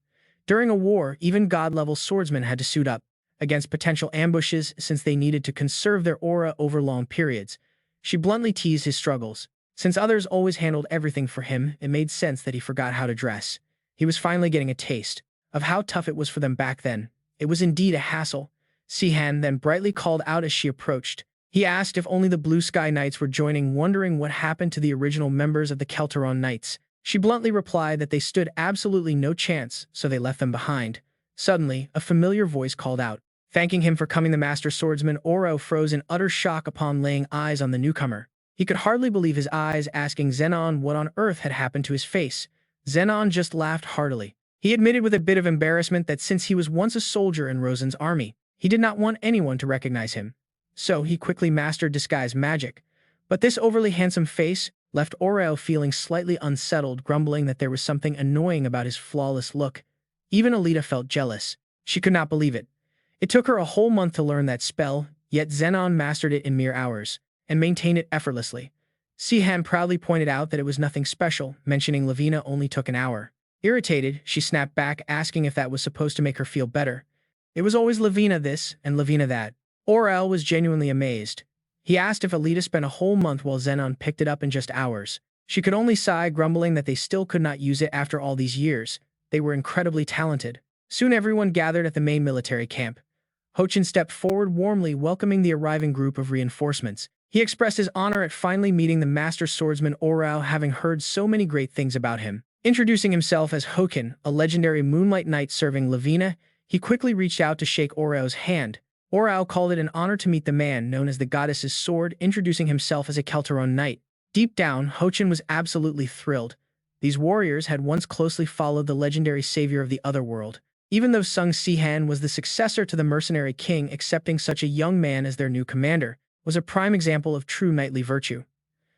During a war, even god-level swordsmen had to suit up against potential ambushes since they needed to conserve their aura over long periods. She bluntly teased his struggles. Since others always handled everything for him, it made sense that he forgot how to dress. He was finally getting a taste of how tough it was for them back then. It was indeed a hassle. Sihan then brightly called out as she approached. He asked if only the Blue Sky Knights were joining, wondering what happened to the original members of the Keltaron Knights. She bluntly replied that they stood absolutely no chance, so they left them behind. Suddenly, a familiar voice called out, thanking him for coming. The master swordsman Oro froze in utter shock upon laying eyes on the newcomer. He could hardly believe his eyes, asking Zenon what on earth had happened to his face. Zenon just laughed heartily. He admitted with a bit of embarrassment that since he was once a soldier in Rosen's army, he did not want anyone to recognize him. So he quickly mastered disguise magic. But this overly handsome face left Oro feeling slightly unsettled, grumbling that there was something annoying about his flawless look. Even Alita felt jealous. She could not believe it. It took her a whole month to learn that spell, yet Zenon mastered it in mere hours, and maintained it effortlessly. Sihan proudly pointed out that it was nothing special, mentioning Lavina only took an hour. Irritated, she snapped back, asking if that was supposed to make her feel better. It was always Lavina this and Lavina that. Orel was genuinely amazed. He asked if Alita spent a whole month while Zenon picked it up in just hours. She could only sigh, grumbling that they still could not use it after all these years. They were incredibly talented. Soon everyone gathered at the main military camp. Hochin stepped forward warmly, welcoming the arriving group of reinforcements. He expressed his honor at finally meeting the master swordsman Orel, having heard so many great things about him. Introducing himself as Hokin, a legendary Moonlight Knight serving Lavina, he quickly reached out to shake Orel's hand. Orel called it an honor to meet the man known as the Goddess's Sword, introducing himself as a Keltaron Knight. Deep down, Hochin was absolutely thrilled. These warriors had once closely followed the legendary savior of the Otherworld. Even though Sung Sihan was the successor to the mercenary king, accepting such a young man as their new commander was a prime example of true knightly virtue.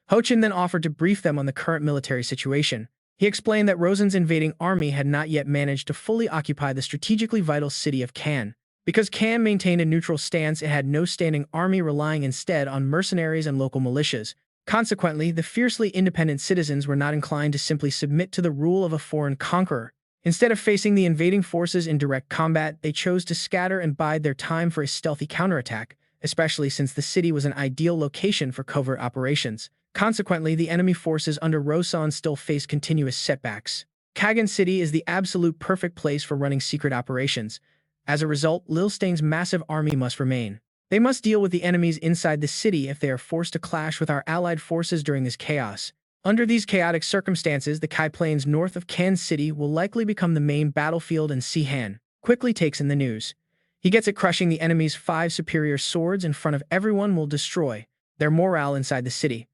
Hochin then offered to brief them on the current military situation. He explained that Rosen's invading army had not yet managed to fully occupy the strategically vital city of Kan. Because Kan maintained a neutral stance, it had no standing army, relying instead on mercenaries and local militias. Consequently, the fiercely independent citizens were not inclined to simply submit to the rule of a foreign conqueror. Instead of facing the invading forces in direct combat, they chose to scatter and bide their time for a stealthy counterattack, especially since the city was an ideal location for covert operations. Consequently, the enemy forces under Rosan still face continuous setbacks. Kagan City is the absolute perfect place for running secret operations. As a result, Lil Stang's massive army must remain. They must deal with the enemies inside the city if they are forced to clash with our allied forces during this chaos. Under these chaotic circumstances, the Kai Plains north of Kan City will likely become the main battlefield, and Sihan quickly takes in the news. He gets it, crushing the enemy's 5 superior swords in front of everyone will destroy their morale inside the city.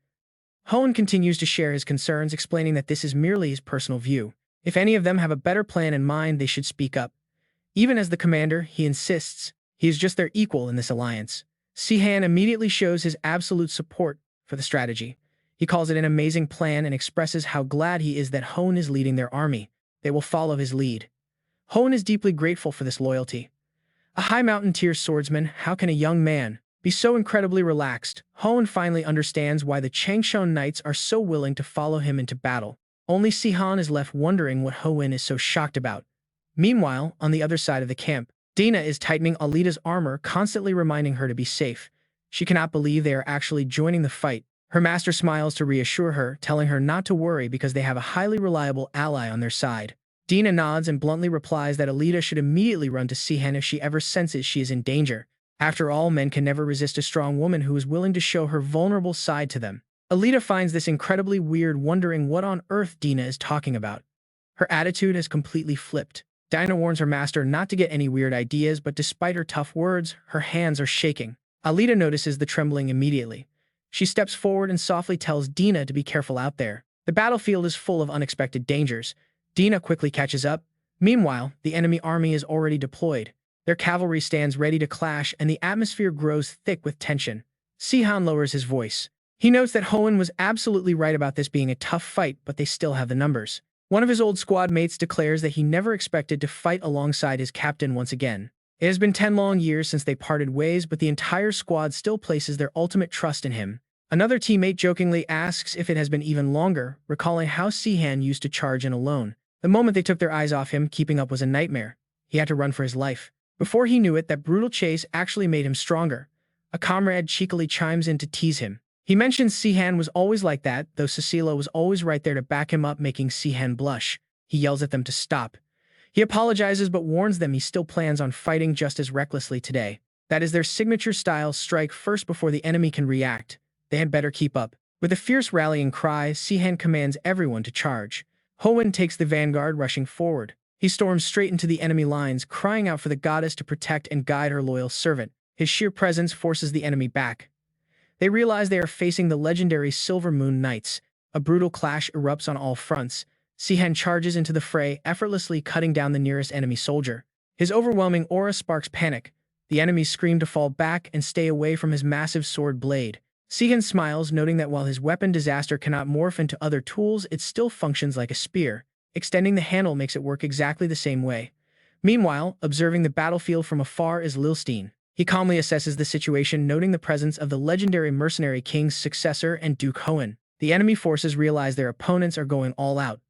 Hoenn continues to share his concerns, explaining that this is merely his personal view. If any of them have a better plan in mind, they should speak up. Even as the commander, he insists he is just their equal in this alliance. Sihan immediately shows his absolute support for the strategy. He calls it an amazing plan and expresses how glad he is that Hoenn is leading their army. They will follow his lead. Hoenn is deeply grateful for this loyalty. A high mountain tier swordsman, how can a young man be so incredibly relaxed? Hoenn finally understands why the Changshon Knights are so willing to follow him into battle. Only Sihan is left wondering what Hoenn is so shocked about. Meanwhile, on the other side of the camp, Dina is tightening Alita's armor, constantly reminding her to be safe. She cannot believe they are actually joining the fight. Her master smiles to reassure her, telling her not to worry because they have a highly reliable ally on their side. Dina nods and bluntly replies that Alita should immediately run to Sihan if she ever senses she is in danger. After all, men can never resist a strong woman who is willing to show her vulnerable side to them. Alita finds this incredibly weird, wondering what on earth Dina is talking about. Her attitude has completely flipped. Dina warns her master not to get any weird ideas, but despite her tough words, her hands are shaking. Alita notices the trembling immediately. She steps forward and softly tells Dina to be careful out there. The battlefield is full of unexpected dangers. Dina quickly catches up. Meanwhile, the enemy army is already deployed. Their cavalry stands ready to clash, and the atmosphere grows thick with tension. Sihan lowers his voice. He notes that Hoenn was absolutely right about this being a tough fight, but they still have the numbers. One of his old squad mates declares that he never expected to fight alongside his captain once again. It has been 10 long years since they parted ways, but the entire squad still places their ultimate trust in him. Another teammate jokingly asks if it has been even longer, recalling how Sihan used to charge in alone. The moment they took their eyes off him, keeping up was a nightmare. He had to run for his life. Before he knew it, that brutal chase actually made him stronger. A comrade cheekily chimes in to tease him. He mentions Sihan was always like that, though Cecilia was always right there to back him up, making Sihan blush. He yells at them to stop. He apologizes but warns them he still plans on fighting just as recklessly today. That is their signature style: strike first before the enemy can react. They had better keep up. With a fierce rallying cry, Sihan commands everyone to charge. Hoenn takes the vanguard, rushing forward. He storms straight into the enemy lines, crying out for the goddess to protect and guide her loyal servant. His sheer presence forces the enemy back. They realize they are facing the legendary Silver Moon Knights. A brutal clash erupts on all fronts. Sihan charges into the fray, effortlessly cutting down the nearest enemy soldier. His overwhelming aura sparks panic. The enemies scream to fall back and stay away from his massive sword blade. Sihan smiles, noting that while his weapon Disaster cannot morph into other tools, it still functions like a spear. Extending the handle makes it work exactly the same way. Meanwhile, observing the battlefield from afar is Lilstein. He calmly assesses the situation, noting the presence of the legendary mercenary king's successor and Duke Hoenn. The enemy forces realize their opponents are going all out.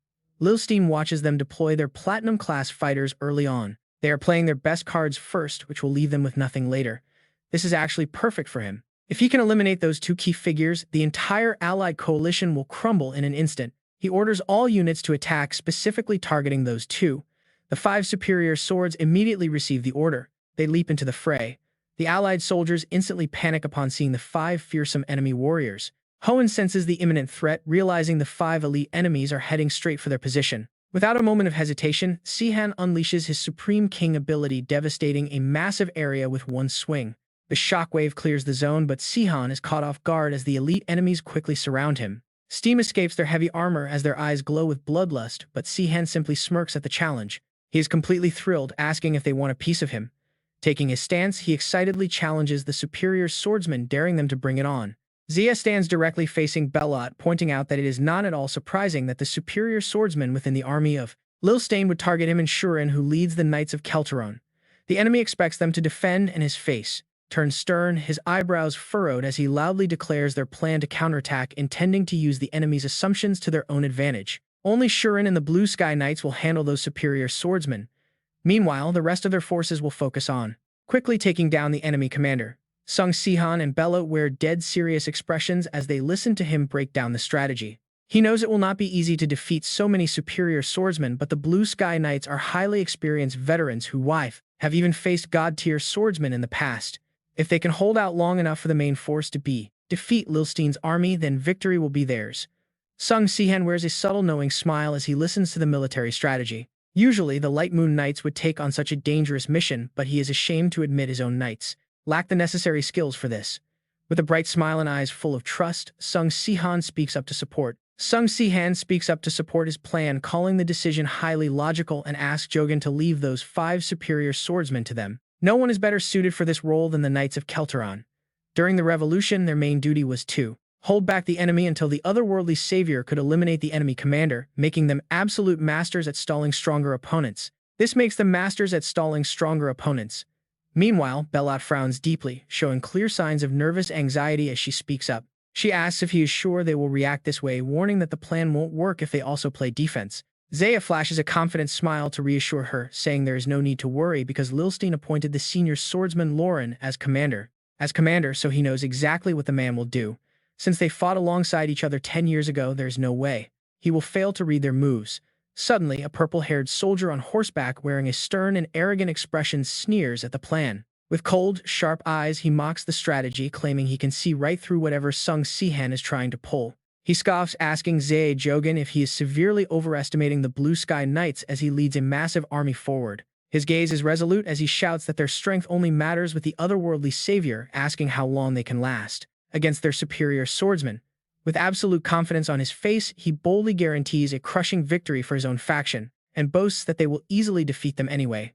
Lilstein watches them deploy their Platinum-class fighters early on. They are playing their best cards first, which will leave them with nothing later. This is actually perfect for him. If he can eliminate those 2 key figures, the entire allied coalition will crumble in an instant. He orders all units to attack, specifically targeting those 2. The 5 superior swords immediately receive the order. They leap into the fray. The allied soldiers instantly panic upon seeing the 5 fearsome enemy warriors. Hoenn senses the imminent threat, realizing the 5 elite enemies are heading straight for their position. Without a moment of hesitation, Sihan unleashes his Supreme King ability, devastating a massive area with one swing. The shockwave clears the zone, but Sihan is caught off guard as the elite enemies quickly surround him. Steam escapes their heavy armor as their eyes glow with bloodlust, but Sihan simply smirks at the challenge. He is completely thrilled, asking if they want a piece of him. Taking his stance, he excitedly challenges the superior swordsman, daring them to bring it on. Zia stands directly facing Belot, pointing out that it is not at all surprising that the superior swordsman within the army of Lilstein would target him, and Shurin, who leads the Knights of Kelteron. The enemy expects them to defend, and his face turns stern, his eyebrows furrowed as he loudly declares their plan to counterattack, intending to use the enemy's assumptions to their own advantage. Only Shurin and the Blue Sky Knights will handle those superior swordsmen. Meanwhile, the rest of their forces will focus on quickly taking down the enemy commander. Sung Sihan and Bella wear dead serious expressions as they listen to him break down the strategy. He knows it will not be easy to defeat so many superior swordsmen, but the Blue Sky Knights are highly experienced veterans who have even faced god-tier swordsmen in the past. If they can hold out long enough for the main force to defeat Lilstein's army, then victory will be theirs. Sung Sihan wears a subtle knowing smile as he listens to the military strategy. Usually, the Light Moon Knights would take on such a dangerous mission, but he is ashamed to admit his own knights lack the necessary skills for this. With a bright smile and eyes full of trust, Sung Sihan speaks up to support. Sung Sihan speaks up to support his plan, calling the decision highly logical and asks Jogan to leave those 5 superior swordsmen to them. No one is better suited for this role than the Knights of Kelteron. During the revolution, their main duty was to hold back the enemy until the otherworldly savior could eliminate the enemy commander, making them absolute masters at stalling stronger opponents. This makes them masters at stalling stronger opponents. Meanwhile, Belot frowns deeply, showing clear signs of nervous anxiety as she speaks up. She asks if he is sure they will react this way, warning that the plan won't work if they also play defense. Zaya flashes a confident smile to reassure her, saying there is no need to worry because Lilstein appointed the senior swordsman Lauren as commander, so he knows exactly what the man will do. Since they fought alongside each other 10 years ago, there's no way he will fail to read their moves. Suddenly, a purple-haired soldier on horseback wearing a stern and arrogant expression sneers at the plan. With cold, sharp eyes, he mocks the strategy, claiming he can see right through whatever Sung Sihan is trying to pull. He scoffs, asking Zae Jogan if he is severely overestimating the Blue Sky Knights as he leads a massive army forward. His gaze is resolute as he shouts that their strength only matters with the otherworldly savior, asking how long they can last against their superior swordsmen. With absolute confidence on his face, he boldly guarantees a crushing victory for his own faction, and boasts that they will easily defeat them anyway.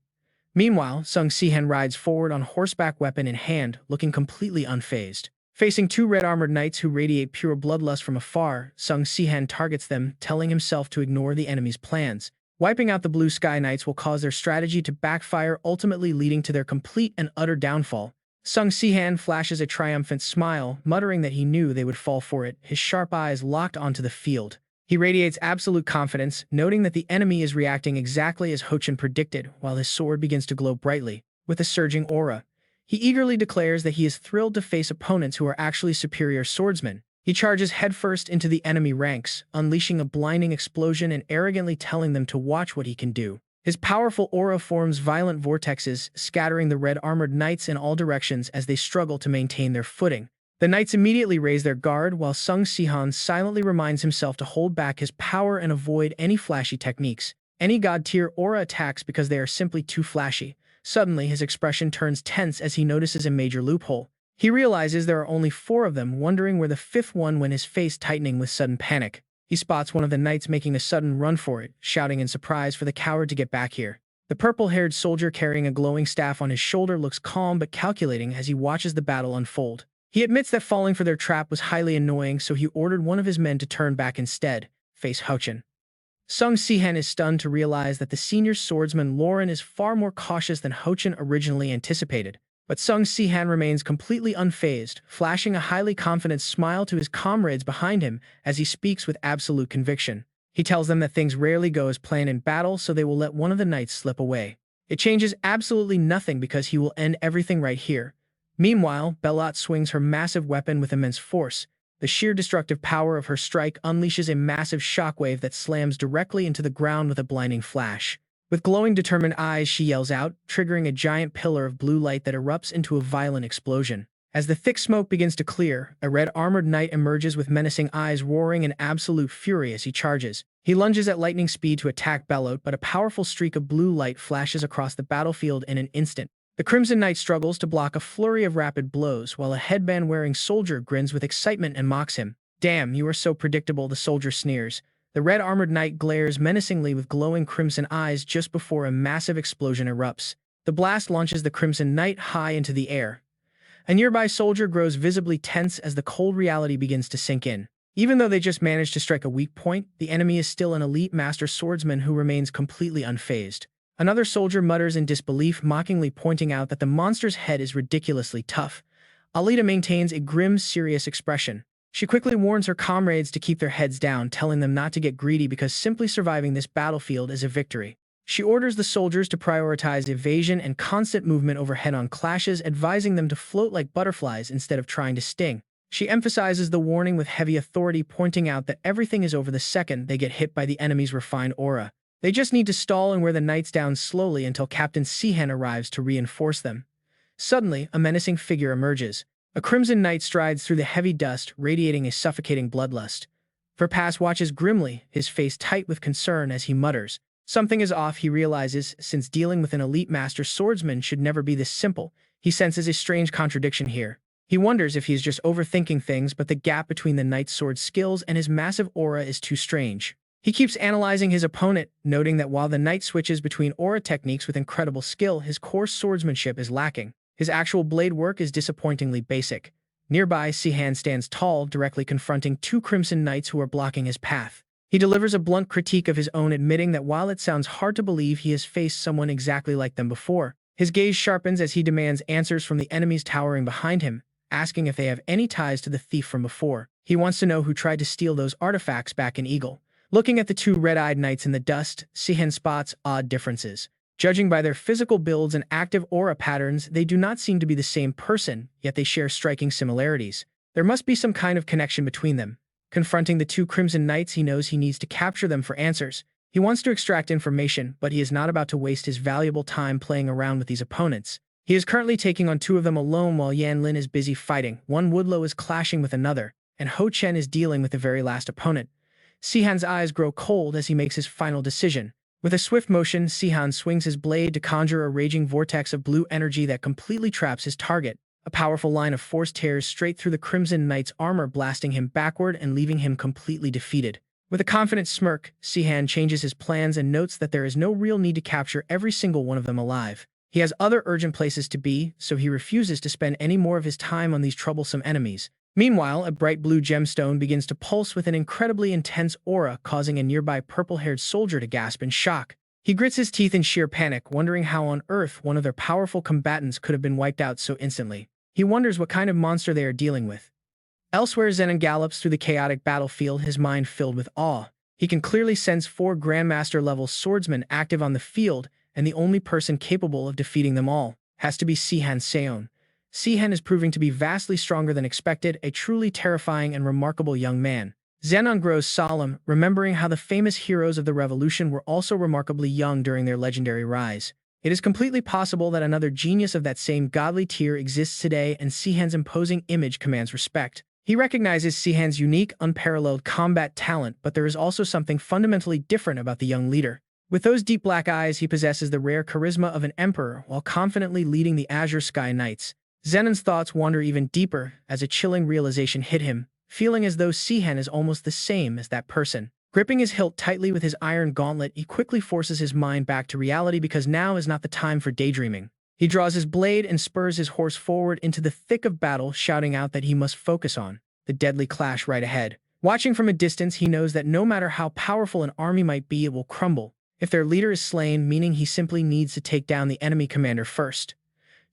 Meanwhile, Sung Sihan rides forward on horseback, weapon in hand, looking completely unfazed. Facing 2 red-armored knights who radiate pure bloodlust from afar, Sung Sihan targets them, telling himself to ignore the enemy's plans. Wiping out the Blue Sky Knights will cause their strategy to backfire, ultimately leading to their complete and utter downfall. Sung Sihan flashes a triumphant smile, muttering that he knew they would fall for it, his sharp eyes locked onto the field. He radiates absolute confidence, noting that the enemy is reacting exactly as Hochin predicted, while his sword begins to glow brightly, with a surging aura. He eagerly declares that he is thrilled to face opponents who are actually superior swordsmen. He charges headfirst into the enemy ranks, unleashing a blinding explosion and arrogantly telling them to watch what he can do. His powerful aura forms violent vortexes, scattering the red-armored knights in all directions as they struggle to maintain their footing. The knights immediately raise their guard, while Sung Sihan silently reminds himself to hold back his power and avoid any flashy techniques, any god-tier aura attacks, because they are simply too flashy. Suddenly, his expression turns tense as he notices a major loophole. He realizes there are only 4 of them, wondering where the 5th one went, his face tightening with sudden panic. He spots one of the knights making a sudden run for it, shouting in surprise for the coward to get back here. The purple-haired soldier carrying a glowing staff on his shoulder looks calm but calculating as he watches the battle unfold. He admits that falling for their trap was highly annoying, so he ordered one of his men to turn back instead, face Hochin. Sung Sihan is stunned to realize that the senior swordsman Lauren is far more cautious than Hochin originally anticipated. But Sung Sihan remains completely unfazed, flashing a highly confident smile to his comrades behind him as he speaks with absolute conviction. He tells them that things rarely go as planned in battle, so they will let one of the knights slip away. It changes absolutely nothing because he will end everything right here. Meanwhile, Belot swings her massive weapon with immense force. The sheer destructive power of her strike unleashes a massive shockwave that slams directly into the ground with a blinding flash. With glowing, determined eyes, she yells out, triggering a giant pillar of blue light that erupts into a violent explosion. As the thick smoke begins to clear, a red-armored knight emerges with menacing eyes, roaring in absolute fury as he charges. He lunges at lightning speed to attack Belot, but a powerful streak of blue light flashes across the battlefield in an instant. The Crimson Knight struggles to block a flurry of rapid blows, while a headband-wearing soldier grins with excitement and mocks him. "Damn, you are so predictable," the soldier sneers. The red-armored knight glares menacingly with glowing crimson eyes just before a massive explosion erupts. The blast launches the Crimson Knight high into the air. A nearby soldier grows visibly tense as the cold reality begins to sink in. Even though they just managed to strike a weak point, the enemy is still an elite master swordsman who remains completely unfazed. Another soldier mutters in disbelief, mockingly pointing out that the monster's head is ridiculously tough. Alita maintains a grim, serious expression. She quickly warns her comrades to keep their heads down, telling them not to get greedy because simply surviving this battlefield is a victory. She orders the soldiers to prioritize evasion and constant movement over head-on clashes, advising them to float like butterflies instead of trying to sting. She emphasizes the warning with heavy authority, pointing out that everything is over the second they get hit by the enemy's refined aura. They just need to stall and wear the knights down slowly until Captain Sihan arrives to reinforce them. Suddenly, a menacing figure emerges. A crimson knight strides through the heavy dust, radiating a suffocating bloodlust. Verpass watches grimly, his face tight with concern as he mutters. Something is off, he realizes, since dealing with an elite master swordsman should never be this simple. He senses a strange contradiction here. He wonders if he is just overthinking things, but the gap between the knight's sword skills and his massive aura is too strange. He keeps analyzing his opponent, noting that while the knight switches between aura techniques with incredible skill, his core swordsmanship is lacking. His actual blade work is disappointingly basic. Nearby, Sihan stands tall, directly confronting two crimson knights who are blocking his path. He delivers a blunt critique of his own, admitting that while it sounds hard to believe he has faced someone exactly like them before, his gaze sharpens as he demands answers from the enemies towering behind him, asking if they have any ties to the thief from before. He wants to know who tried to steal those artifacts back in Eagle. Looking at the two red-eyed knights in the dust, Sihan spots odd differences. Judging by their physical builds and active aura patterns, they do not seem to be the same person, yet they share striking similarities. There must be some kind of connection between them. Confronting the two Crimson Knights, he knows he needs to capture them for answers. He wants to extract information, but he is not about to waste his valuable time playing around with these opponents. He is currently taking on two of them alone while Yan Lin is busy fighting. One Woodlow is clashing with another, and Ho Chen is dealing with the very last opponent. Sihan's eyes grow cold as he makes his final decision. With a swift motion, Sihan swings his blade to conjure a raging vortex of blue energy that completely traps his target. A powerful line of force tears straight through the Crimson Knight's armor, blasting him backward and leaving him completely defeated. With a confident smirk, Sihan changes his plans and notes that there is no real need to capture every single one of them alive. He has other urgent places to be, so he refuses to spend any more of his time on these troublesome enemies. Meanwhile, a bright blue gemstone begins to pulse with an incredibly intense aura, causing a nearby purple-haired soldier to gasp in shock. He grits his teeth in sheer panic, wondering how on earth one of their powerful combatants could have been wiped out so instantly. He wonders what kind of monster they are dealing with. Elsewhere, Zenon gallops through the chaotic battlefield, his mind filled with awe. He can clearly sense 4 Grandmaster-level swordsmen active on the field, and the only person capable of defeating them all has to be Sihan Seon. Sihan is proving to be vastly stronger than expected, a truly terrifying and remarkable young man. Zenon grows solemn, remembering how the famous heroes of the revolution were also remarkably young during their legendary rise. It is completely possible that another genius of that same godly tier exists today, and Sihan's imposing image commands respect. He recognizes Sihan's unique, unparalleled combat talent, but there is also something fundamentally different about the young leader. With those deep black eyes, he possesses the rare charisma of an emperor while confidently leading the Azure Sky Knights. Zenon's thoughts wander even deeper as a chilling realization hit him, feeling as though Sihan is almost the same as that person. Gripping his hilt tightly with his iron gauntlet, he quickly forces his mind back to reality because now is not the time for daydreaming. He draws his blade and spurs his horse forward into the thick of battle, shouting out that he must focus on the deadly clash right ahead. Watching from a distance, he knows that no matter how powerful an army might be, it will crumble if their leader is slain, meaning he simply needs to take down the enemy commander first.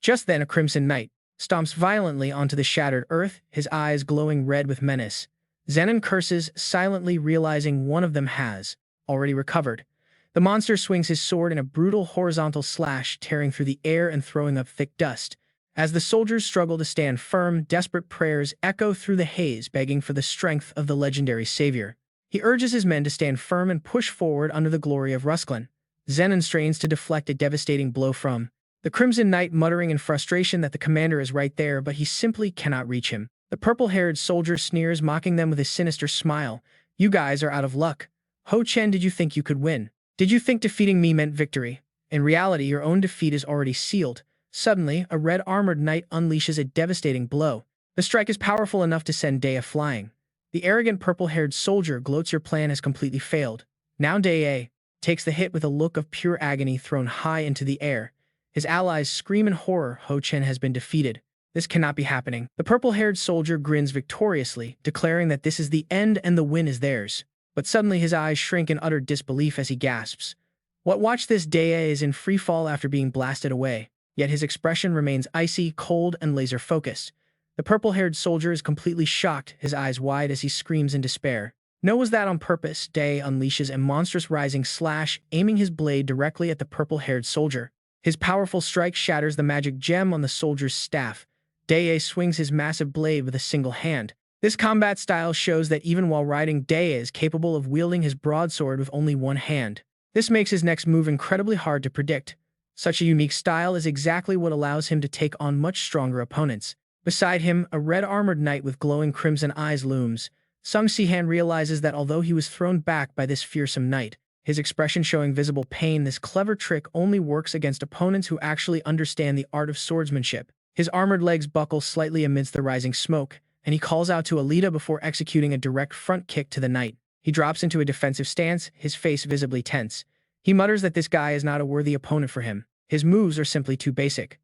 Just then, a Crimson Knight stomps violently onto the shattered earth, his eyes glowing red with menace. Zenon curses, silently realizing one of them has already recovered. The monster swings his sword in a brutal horizontal slash, tearing through the air and throwing up thick dust. As the soldiers struggle to stand firm, desperate prayers echo through the haze, begging for the strength of the legendary savior. He urges his men to stand firm and push forward under the glory of Rusklin. Zenon strains to deflect a devastating blow from the Crimson Knight, muttering in frustration that the commander is right there, but he simply cannot reach him. The purple-haired soldier sneers, mocking them with a sinister smile. "You guys are out of luck. Ho Chen, did you think you could win? Did you think defeating me meant victory? In reality, your own defeat is already sealed." Suddenly, a red-armored knight unleashes a devastating blow. The strike is powerful enough to send Dea flying. The arrogant purple-haired soldier gloats, "Your plan has completely failed." Now Dea takes the hit with a look of pure agony, thrown high into the air. His allies scream in horror. Ho Chen has been defeated. This cannot be happening. The purple-haired soldier grins victoriously, declaring that this is the end and the win is theirs. But suddenly his eyes shrink in utter disbelief as he gasps. What? Watch this. Dea is in free fall after being blasted away, yet his expression remains icy, cold, and laser-focused. The purple-haired soldier is completely shocked, his eyes wide as he screams in despair. No, was that on purpose? Day unleashes a monstrous rising slash, aiming his blade directly at the purple-haired soldier. His powerful strike shatters the magic gem on the soldier's staff. Day swings his massive blade with a single hand. This combat style shows that even while riding, Day is capable of wielding his broadsword with only one hand. This makes his next move incredibly hard to predict. Such a unique style is exactly what allows him to take on much stronger opponents. Beside him, a red-armored knight with glowing crimson eyes looms. Sihan realizes that although he was thrown back by this fearsome knight, his expression showing visible pain, this clever trick only works against opponents who actually understand the art of swordsmanship. His armored legs buckle slightly amidst the rising smoke, and he calls out to Alita before executing a direct front kick to the knight. He drops into a defensive stance, his face visibly tense. He mutters that this guy is not a worthy opponent for him. His moves are simply too basic.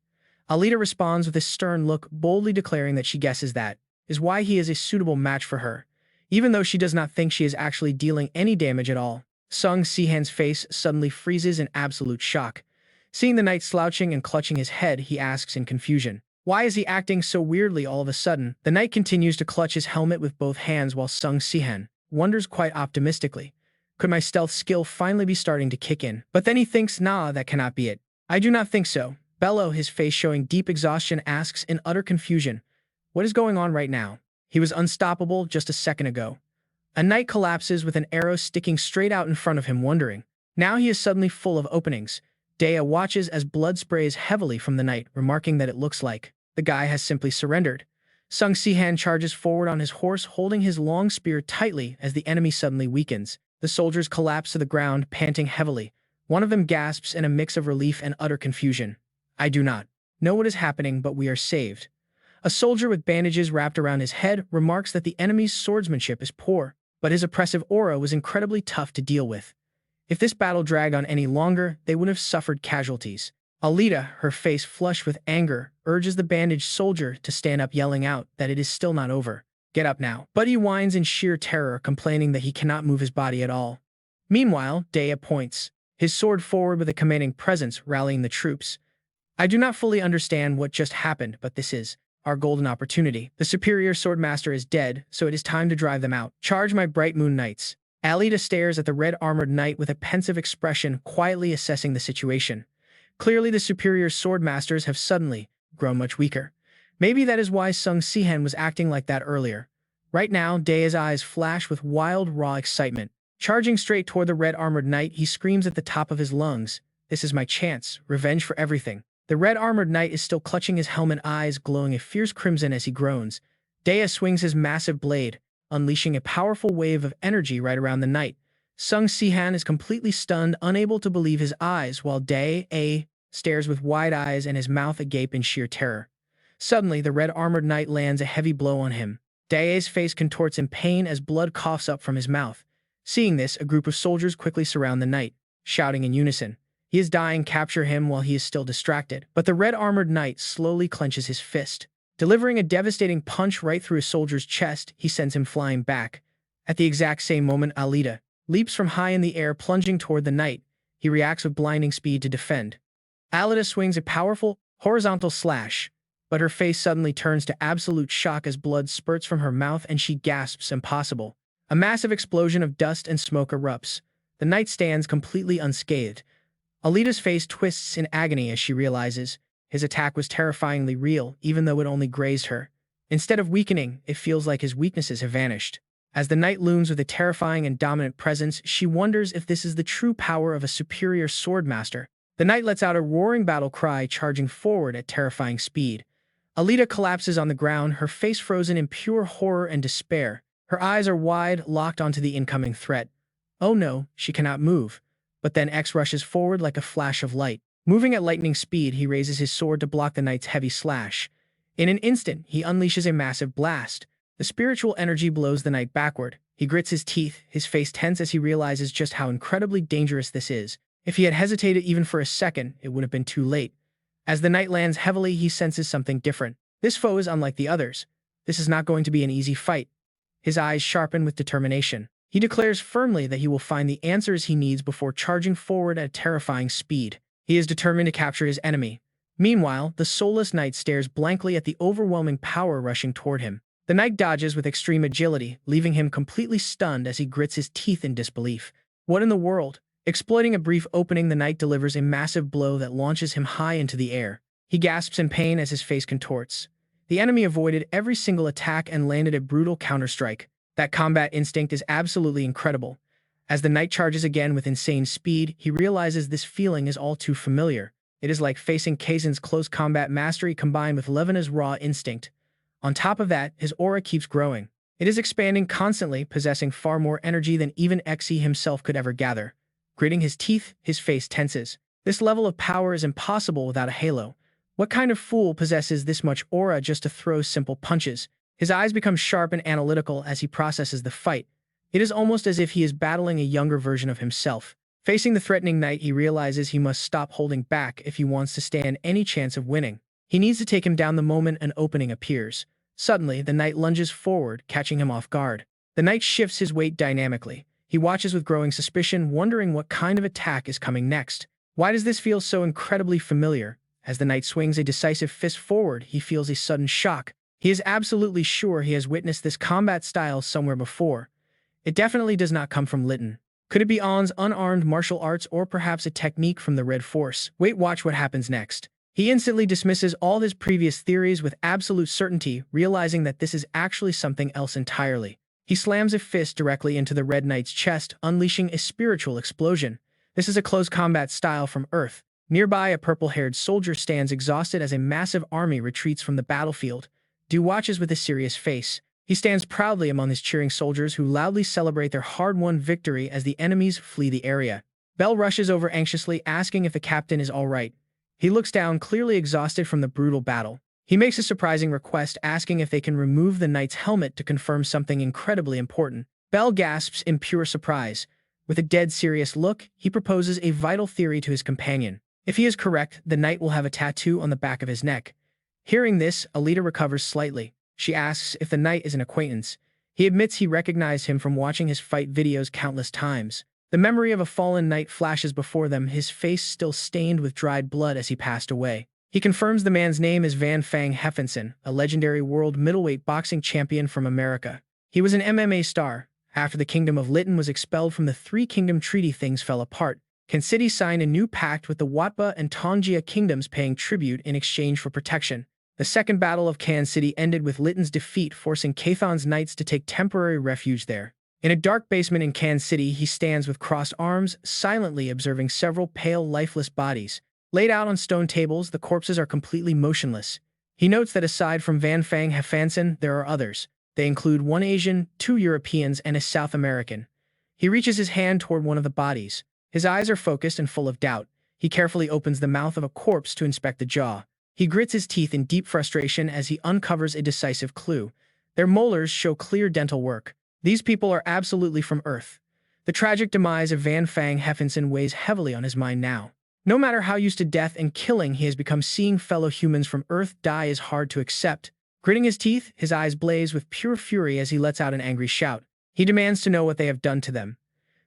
Alita responds with a stern look, boldly declaring that she guesses that is why he is a suitable match for her, even though she does not think she is actually dealing any damage at all. Sihan's face suddenly freezes in absolute shock. Seeing the knight slouching and clutching his head, he asks in confusion, why is he acting so weirdly all of a sudden? The knight continues to clutch his helmet with both hands while Sihan wonders quite optimistically, could my stealth skill finally be starting to kick in? But then he thinks, nah, that cannot be it. I do not think so. Bello, his face showing deep exhaustion, asks in utter confusion, what is going on right now? He was unstoppable just a second ago. A knight collapses with an arrow sticking straight out in front of him, wondering. Now he is suddenly full of openings. Dea watches as blood sprays heavily from the knight, remarking that it looks like the guy has simply surrendered. Sihan charges forward on his horse, holding his long spear tightly as the enemy suddenly weakens. The soldiers collapse to the ground, panting heavily. One of them gasps in a mix of relief and utter confusion. I do not know what is happening, but we are saved. A soldier with bandages wrapped around his head remarks that the enemy's swordsmanship is poor, but his oppressive aura was incredibly tough to deal with. If this battle dragged on any longer, they would have suffered casualties. Alita, her face flushed with anger, urges the bandaged soldier to stand up, yelling out that it is still not over. Get up now. But he whines in sheer terror, complaining that he cannot move his body at all. Meanwhile, Dea points his sword forward with a commanding presence, rallying the troops. I do not fully understand what just happened, but this is our golden opportunity. The superior swordmaster is dead, so it is time to drive them out. Charge, my bright moon knights. Alita stares at the red-armored knight with a pensive expression, quietly assessing the situation. Clearly, the superior swordmasters have suddenly grown much weaker. Maybe that is why Sihan was acting like that earlier. Right now, Dea's eyes flash with wild, raw excitement. Charging straight toward the red-armored knight, he screams at the top of his lungs, "This is my chance, revenge for everything." The red-armored knight is still clutching his helmet, eyes glowing a fierce crimson as he groans. Dea swings his massive blade, unleashing a powerful wave of energy right around the knight. Sihan is completely stunned, unable to believe his eyes, while Dea stares with wide eyes and his mouth agape in sheer terror. Suddenly, the red-armored knight lands a heavy blow on him. Dea's face contorts in pain as blood coughs up from his mouth. Seeing this, a group of soldiers quickly surround the knight, shouting in unison, "He is dying, capture him while he is still distracted." But the red-armored knight slowly clenches his fist. Delivering a devastating punch right through a soldier's chest, he sends him flying back. At the exact same moment, Alita leaps from high in the air, plunging toward the knight. He reacts with blinding speed to defend. Alita swings a powerful, horizontal slash, but her face suddenly turns to absolute shock as blood spurts from her mouth and she gasps, "Impossible." A massive explosion of dust and smoke erupts. The knight stands completely unscathed. Alita's face twists in agony as she realizes his attack was terrifyingly real, even though it only grazed her. Instead of weakening, it feels like his weaknesses have vanished. As the knight looms with a terrifying and dominant presence, she wonders if this is the true power of a superior swordmaster. The knight lets out a roaring battle cry, charging forward at terrifying speed. Alita collapses on the ground, her face frozen in pure horror and despair. Her eyes are wide, locked onto the incoming threat. Oh no, she cannot move. But then X rushes forward like a flash of light. Moving at lightning speed, he raises his sword to block the knight's heavy slash. In an instant, he unleashes a massive blast. The spiritual energy blows the knight backward. He grits his teeth, his face tense as he realizes just how incredibly dangerous this is. If he had hesitated even for a second, it would have been too late. As the knight lands heavily, he senses something different. This foe is unlike the others. This is not going to be an easy fight. His eyes sharpen with determination. He declares firmly that he will find the answers he needs before charging forward at terrifying speed. He is determined to capture his enemy. Meanwhile, the soulless knight stares blankly at the overwhelming power rushing toward him. The knight dodges with extreme agility, leaving him completely stunned as he grits his teeth in disbelief. What in the world? Exploiting a brief opening, the knight delivers a massive blow that launches him high into the air. He gasps in pain as his face contorts. The enemy avoided every single attack and landed a brutal counterstrike. That combat instinct is absolutely incredible. As the knight charges again with insane speed, he realizes this feeling is all too familiar. It is like facing Kaizen's close combat mastery combined with Levena's raw instinct. On top of that, his aura keeps growing. It is expanding constantly, possessing far more energy than even Xe himself could ever gather. Gritting his teeth, his face tenses. This level of power is impossible without a halo. What kind of fool possesses this much aura just to throw simple punches? His eyes become sharp and analytical as he processes the fight. It is almost as if he is battling a younger version of himself. Facing the threatening knight, he realizes he must stop holding back if he wants to stand any chance of winning. He needs to take him down the moment an opening appears. Suddenly, the knight lunges forward, catching him off guard. The knight shifts his weight dynamically. He watches with growing suspicion, wondering what kind of attack is coming next. Why does this feel so incredibly familiar? As the knight swings a decisive fist forward, he feels a sudden shock. He is absolutely sure he has witnessed this combat style somewhere before. It definitely does not come from Litten. Could it be On's unarmed martial arts or perhaps a technique from the Red Force? Wait, watch what happens next. He instantly dismisses all his previous theories with absolute certainty, realizing that this is actually something else entirely. He slams a fist directly into the Red Knight's chest, unleashing a spiritual explosion. This is a close combat style from Earth. Nearby, a purple-haired soldier stands exhausted as a massive army retreats from the battlefield. Du watches with a serious face. He stands proudly among his cheering soldiers who loudly celebrate their hard-won victory as the enemies flee the area. Bell rushes over anxiously, asking if the captain is all right. He looks down, clearly exhausted from the brutal battle. He makes a surprising request, asking if they can remove the knight's helmet to confirm something incredibly important. Bell gasps in pure surprise. With a dead serious look, he proposes a vital theory to his companion. If he is correct, the knight will have a tattoo on the back of his neck. Hearing this, Alita recovers slightly. She asks if the knight is an acquaintance. He admits he recognized him from watching his fight videos countless times. The memory of a fallen knight flashes before them, his face still stained with dried blood as he passed away. He confirms the man's name is Van Fang Heffinson, a legendary world middleweight boxing champion from America. He was an MMA star. After the Kingdom of Litten was expelled from the Three Kingdom Treaty, things fell apart. Kan City signed a new pact with the Watba and Tongjia kingdoms, paying tribute in exchange for protection. The Second Battle of Kan City ended with Litten's defeat, forcing Kathon's knights to take temporary refuge there. In a dark basement in Kan City, he stands with crossed arms, silently observing several pale, lifeless bodies. Laid out on stone tables, the corpses are completely motionless. He notes that aside from Van Fang Heffanson, there are others. They include one Asian, 2 Europeans, and a South American. He reaches his hand toward one of the bodies. His eyes are focused and full of doubt. He carefully opens the mouth of a corpse to inspect the jaw. He grits his teeth in deep frustration as he uncovers a decisive clue. Their molars show clear dental work. These people are absolutely from Earth. The tragic demise of Van Fang Heffinson weighs heavily on his mind now. No matter how used to death and killing he has become, seeing fellow humans from Earth die is hard to accept. Gritting his teeth, his eyes blaze with pure fury as he lets out an angry shout. He demands to know what they have done to them.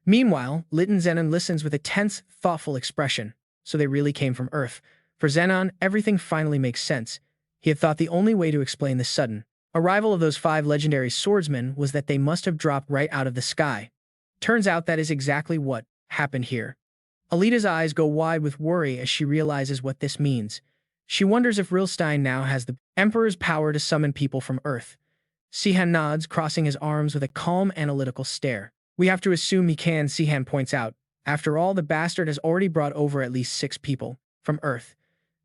Meanwhile, Litten Zenon listens with a tense, thoughtful expression. So they really came from Earth. For Zenon, everything finally makes sense. He had thought the only way to explain the sudden arrival of those 5 legendary swordsmen was that they must have dropped right out of the sky. Turns out that is exactly what happened here. Alita's eyes go wide with worry as she realizes what this means. She wonders if Rilstein now has the Emperor's power to summon people from Earth. Sihan nods, crossing his arms with a calm, analytical stare. We have to assume he can, Sihan points out. After all, the bastard has already brought over at least 6 people from Earth.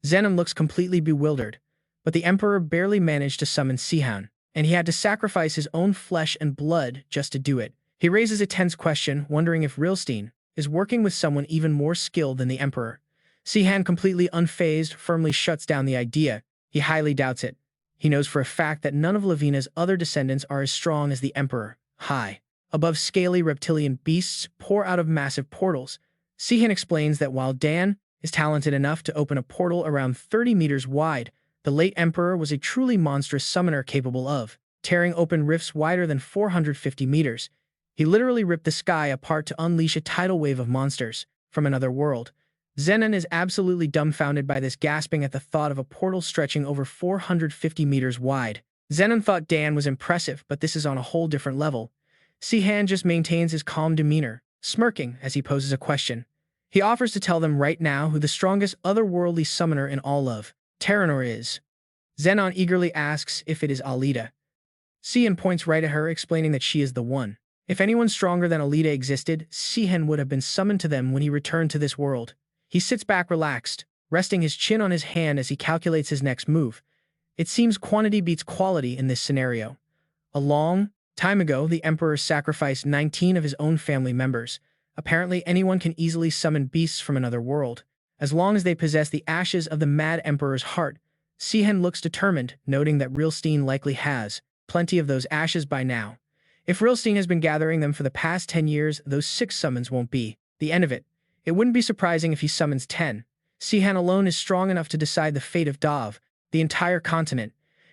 Zenon looks completely bewildered, but the Emperor barely managed to summon Sihan, and he had to sacrifice his own flesh and blood just to do it. He raises a tense question, wondering if Rilstein is working with someone even more skilled than the Emperor. Sihan, completely unfazed, firmly shuts down the idea. He highly doubts it. He knows for a fact that none of Lavina's other descendants are as strong as the Emperor. High above, scaly reptilian beasts pour out of massive portals. Sihan explains that while Dan is talented enough to open a portal around 30 meters wide, the late Emperor was a truly monstrous summoner capable of tearing open rifts wider than 450 meters. He literally ripped the sky apart to unleash a tidal wave of monsters from another world. Zenon is absolutely dumbfounded by this, gasping at the thought of a portal stretching over 450 meters wide. Zenon thought Dan was impressive, but this is on a whole different level. Sihan just maintains his calm demeanor, smirking as he poses a question. He offers to tell them right now who the strongest otherworldly summoner in all of Teranor is. Zenon eagerly asks if it is Alita. Sihan points right at her, explaining that she is the one. If anyone stronger than Alita existed, Sihan would have been summoned to them when he returned to this world. He sits back relaxed, resting his chin on his hand as he calculates his next move. It seems quantity beats quality in this scenario. A long time ago, the Emperor sacrificed 19 of his own family members. Apparently, anyone can easily summon beasts from another world, as long as they possess the ashes of the Mad Emperor's heart. Sihan looks determined, noting that Rilstein likely has plenty of those ashes by now. If Rilstein has been gathering them for the past 10 years, those 6 summons won't be the end of it. It wouldn't be surprising if he summons 10. Sihan alone is strong enough to decide the fate of Dov, the entire continent.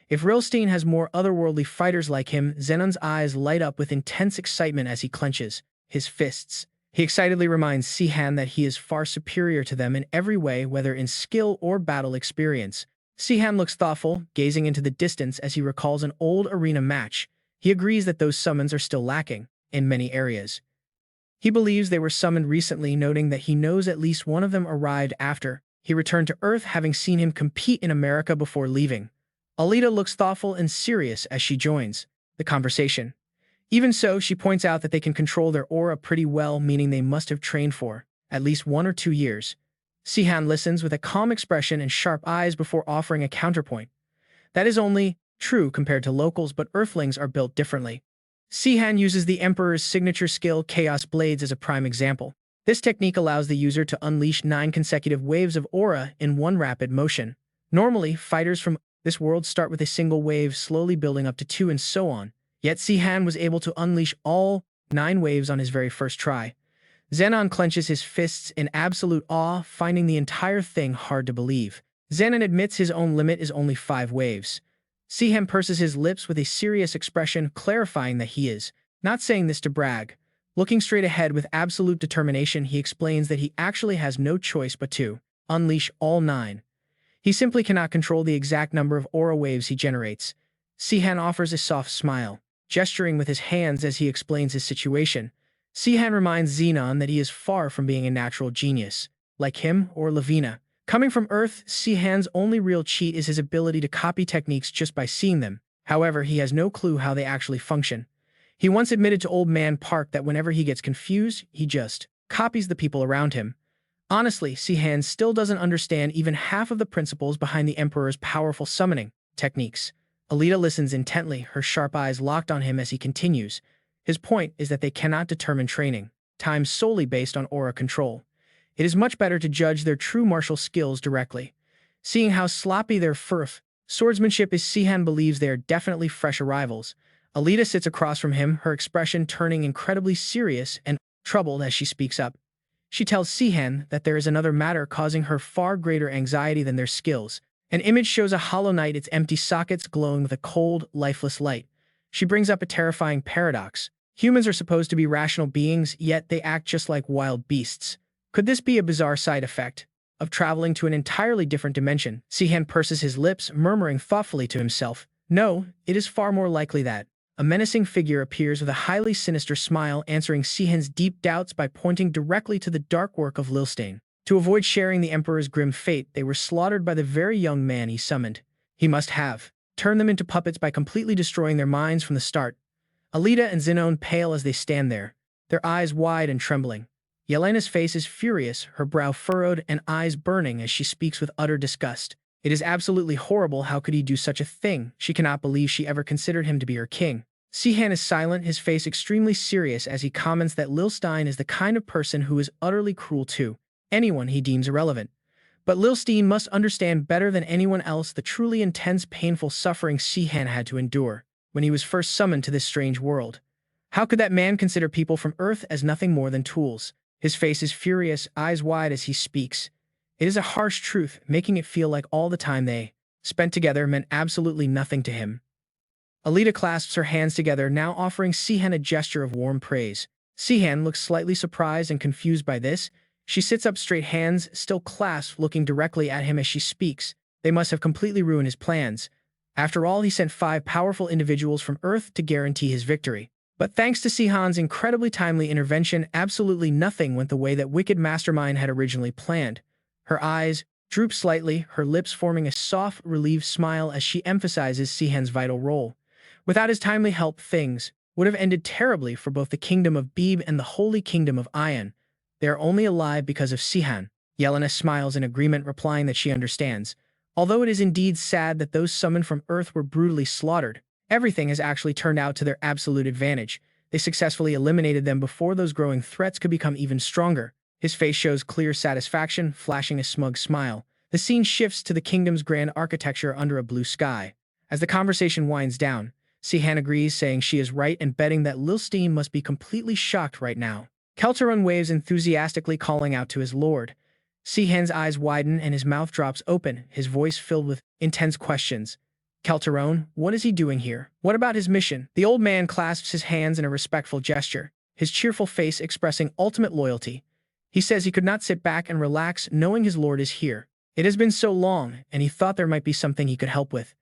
If Rilstein has more otherworldly fighters like him, Zenon's eyes light up with intense excitement as he clenches his fists. He excitedly reminds Sihan that he is far superior to them in every way, whether in skill or battle experience. Sihan looks thoughtful, gazing into the distance as he recalls an old arena match. He agrees that those summons are still lacking in many areas. He believes they were summoned recently, noting that he knows at least one of them arrived after he returned to Earth, having seen him compete in America before leaving. Alita looks thoughtful and serious as she joins the conversation. Even so, she points out that they can control their aura pretty well, meaning they must have trained for at least 1 or 2 years. Sihan listens with a calm expression and sharp eyes before offering a counterpoint. That is only true compared to locals, but Earthlings are built differently. Sihan uses the Emperor's signature skill, Chaos Blades, as a prime example. This technique allows the user to unleash 9 consecutive waves of aura in one rapid motion. Normally, fighters from this world start with a single wave, slowly building up to 2 and so on. Yet Sihan was able to unleash all 9 waves on his very first try. Zenon clenches his fists in absolute awe, finding the entire thing hard to believe. Zenon admits his own limit is only 5 waves. Sihan purses his lips with a serious expression, clarifying that he is not saying this to brag. Looking straight ahead with absolute determination, he explains that he actually has no choice but to unleash all 9. He simply cannot control the exact number of aura waves he generates. Sihan offers a soft smile, gesturing with his hands as he explains his situation. Sihan reminds Zenon that he is far from being a natural genius, like him or Lavina. Coming from Earth, Sihan's only real cheat is his ability to copy techniques just by seeing them. However, he has no clue how they actually function. He once admitted to Old Man Park that whenever he gets confused, he just copies the people around him. Honestly, Sihan still doesn't understand even half of the principles behind the Emperor's powerful summoning techniques. Alita listens intently, her sharp eyes locked on him as he continues. His point is that they cannot determine training time solely based on aura control. It is much better to judge their true martial skills directly. Seeing how sloppy their swordsmanship is, Sihan believes they are definitely fresh arrivals. Alita sits across from him, her expression turning incredibly serious and troubled as she speaks up. She tells Sihan that there is another matter causing her far greater anxiety than their skills. An image shows a hollow knight, its empty sockets glowing with a cold, lifeless light. She brings up a terrifying paradox. Humans are supposed to be rational beings, yet they act just like wild beasts. Could this be a bizarre side effect of traveling to an entirely different dimension? Sihan purses his lips, murmuring thoughtfully to himself. No, it is far more likely that a menacing figure appears with a highly sinister smile, answering Sihan's deep doubts by pointing directly to the dark work of Lilstein. To avoid sharing the Emperor's grim fate, they were slaughtered by the very young man he summoned. He must have turned them into puppets by completely destroying their minds from the start. Alita and Zenon pale as they stand there, their eyes wide and trembling. Yelena's face is furious, her brow furrowed and eyes burning as she speaks with utter disgust. It is absolutely horrible. How could he do such a thing? She cannot believe she ever considered him to be her king. Sihan is silent, his face extremely serious as he comments that Lilstein is the kind of person who is utterly cruel to anyone he deems irrelevant. But Lilstein must understand better than anyone else the truly intense, painful suffering Sihan had to endure when he was first summoned to this strange world. How could that man consider people from Earth as nothing more than tools? His face is furious, eyes wide as he speaks. It is a harsh truth, making it feel like all the time they spent together meant absolutely nothing to him. Alita clasps her hands together, now offering Sihan a gesture of warm praise. Sihan looks slightly surprised and confused by this. She sits up straight, hands still clasped, looking directly at him as she speaks. They must have completely ruined his plans. After all, he sent 5 powerful individuals from Earth to guarantee his victory. But thanks to Sihan's incredibly timely intervention, absolutely nothing went the way that Wicked Mastermind had originally planned. Her eyes droop slightly, her lips forming a soft, relieved smile as she emphasizes Sihan's vital role. Without his timely help, things would have ended terribly for both the Kingdom of Beeb and the Holy Kingdom of Ion. They are only alive because of Sihan. Yelena smiles in agreement, replying that she understands. Although it is indeed sad that those summoned from Earth were brutally slaughtered, everything has actually turned out to their absolute advantage. They successfully eliminated them before those growing threats could become even stronger. His face shows clear satisfaction, flashing a smug smile. The scene shifts to the kingdom's grand architecture under a blue sky. As the conversation winds down, Sihan agrees, saying she is right and betting that Lilstein must be completely shocked right now. Keltaron waves enthusiastically, calling out to his lord. Sihan's eyes widen and his mouth drops open, his voice filled with intense questions. Keltaron, what is he doing here? What about his mission? The old man clasps his hands in a respectful gesture, his cheerful face expressing ultimate loyalty. He says he could not sit back and relax knowing his lord is here. It has been so long, and he thought there might be something he could help with.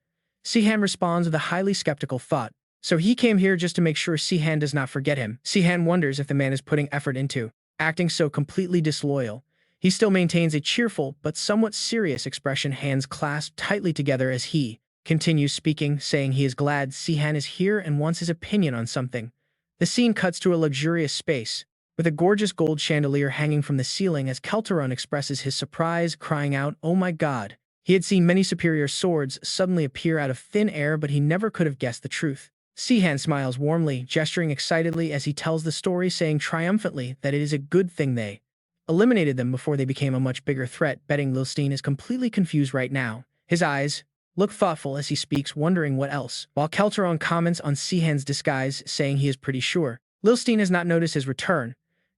Sihan responds with a highly skeptical thought. So he came here just to make sure Sihan does not forget him. Sihan wonders if the man is putting effort into acting so completely disloyal. He still maintains a cheerful but somewhat serious expression, hands clasped tightly together as he continues speaking, saying he is glad Sihan is here and wants his opinion on something. The scene cuts to a luxurious space, with a gorgeous gold chandelier hanging from the ceiling as Keltaron expresses his surprise, crying out, "Oh my god!" He had seen many superior swords suddenly appear out of thin air, but he never could have guessed the truth. Sihan smiles warmly, gesturing excitedly as he tells the story, saying triumphantly that it is a good thing they eliminated them before they became a much bigger threat, betting Lilstein is completely confused right now. His eyes look thoughtful as he speaks, wondering what else, while Keltaron comments on Sihan's disguise, saying he is pretty sure Lilstein has not noticed his return.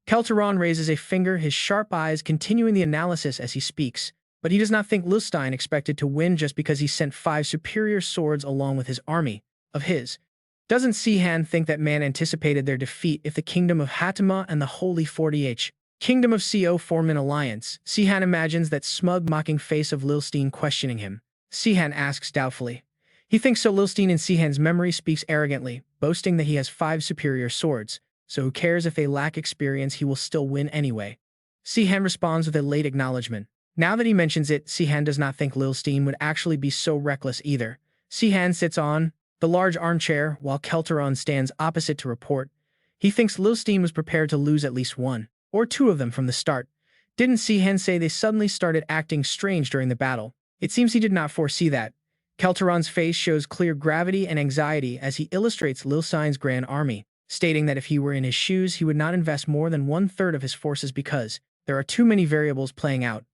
Keltaron raises a finger, his sharp eyes continuing the analysis as he speaks, but he does not think Lilstein expected to win just because he sent 5 superior swords along with his army of his. Doesn't Sihan think that man anticipated their defeat if the Kingdom of Hatima and the Holy 40H Kingdom of Co form an alliance? Sihan imagines that smug, mocking face of Lilstein questioning him. Sihan asks doubtfully. He thinks so. Lilstein in Sihan's memory speaks arrogantly, boasting that he has 5 superior swords, so who cares if they lack experience, he will still win anyway. Sihan responds with a late acknowledgement. Now that he mentions it, Sihan does not think Lilstein would actually be so reckless either. Sihan sits on the large armchair while Keltaron stands opposite to report. He thinks Lilstein was prepared to lose at least 1 or 2 of them from the start. Didn't Sihan say they suddenly started acting strange during the battle? It seems he did not foresee that. Keltaron's face shows clear gravity and anxiety as he illustrates Lilstein's grand army, stating that if he were in his shoes, he would not invest more than 1/3 of his forces because there are too many variables playing out.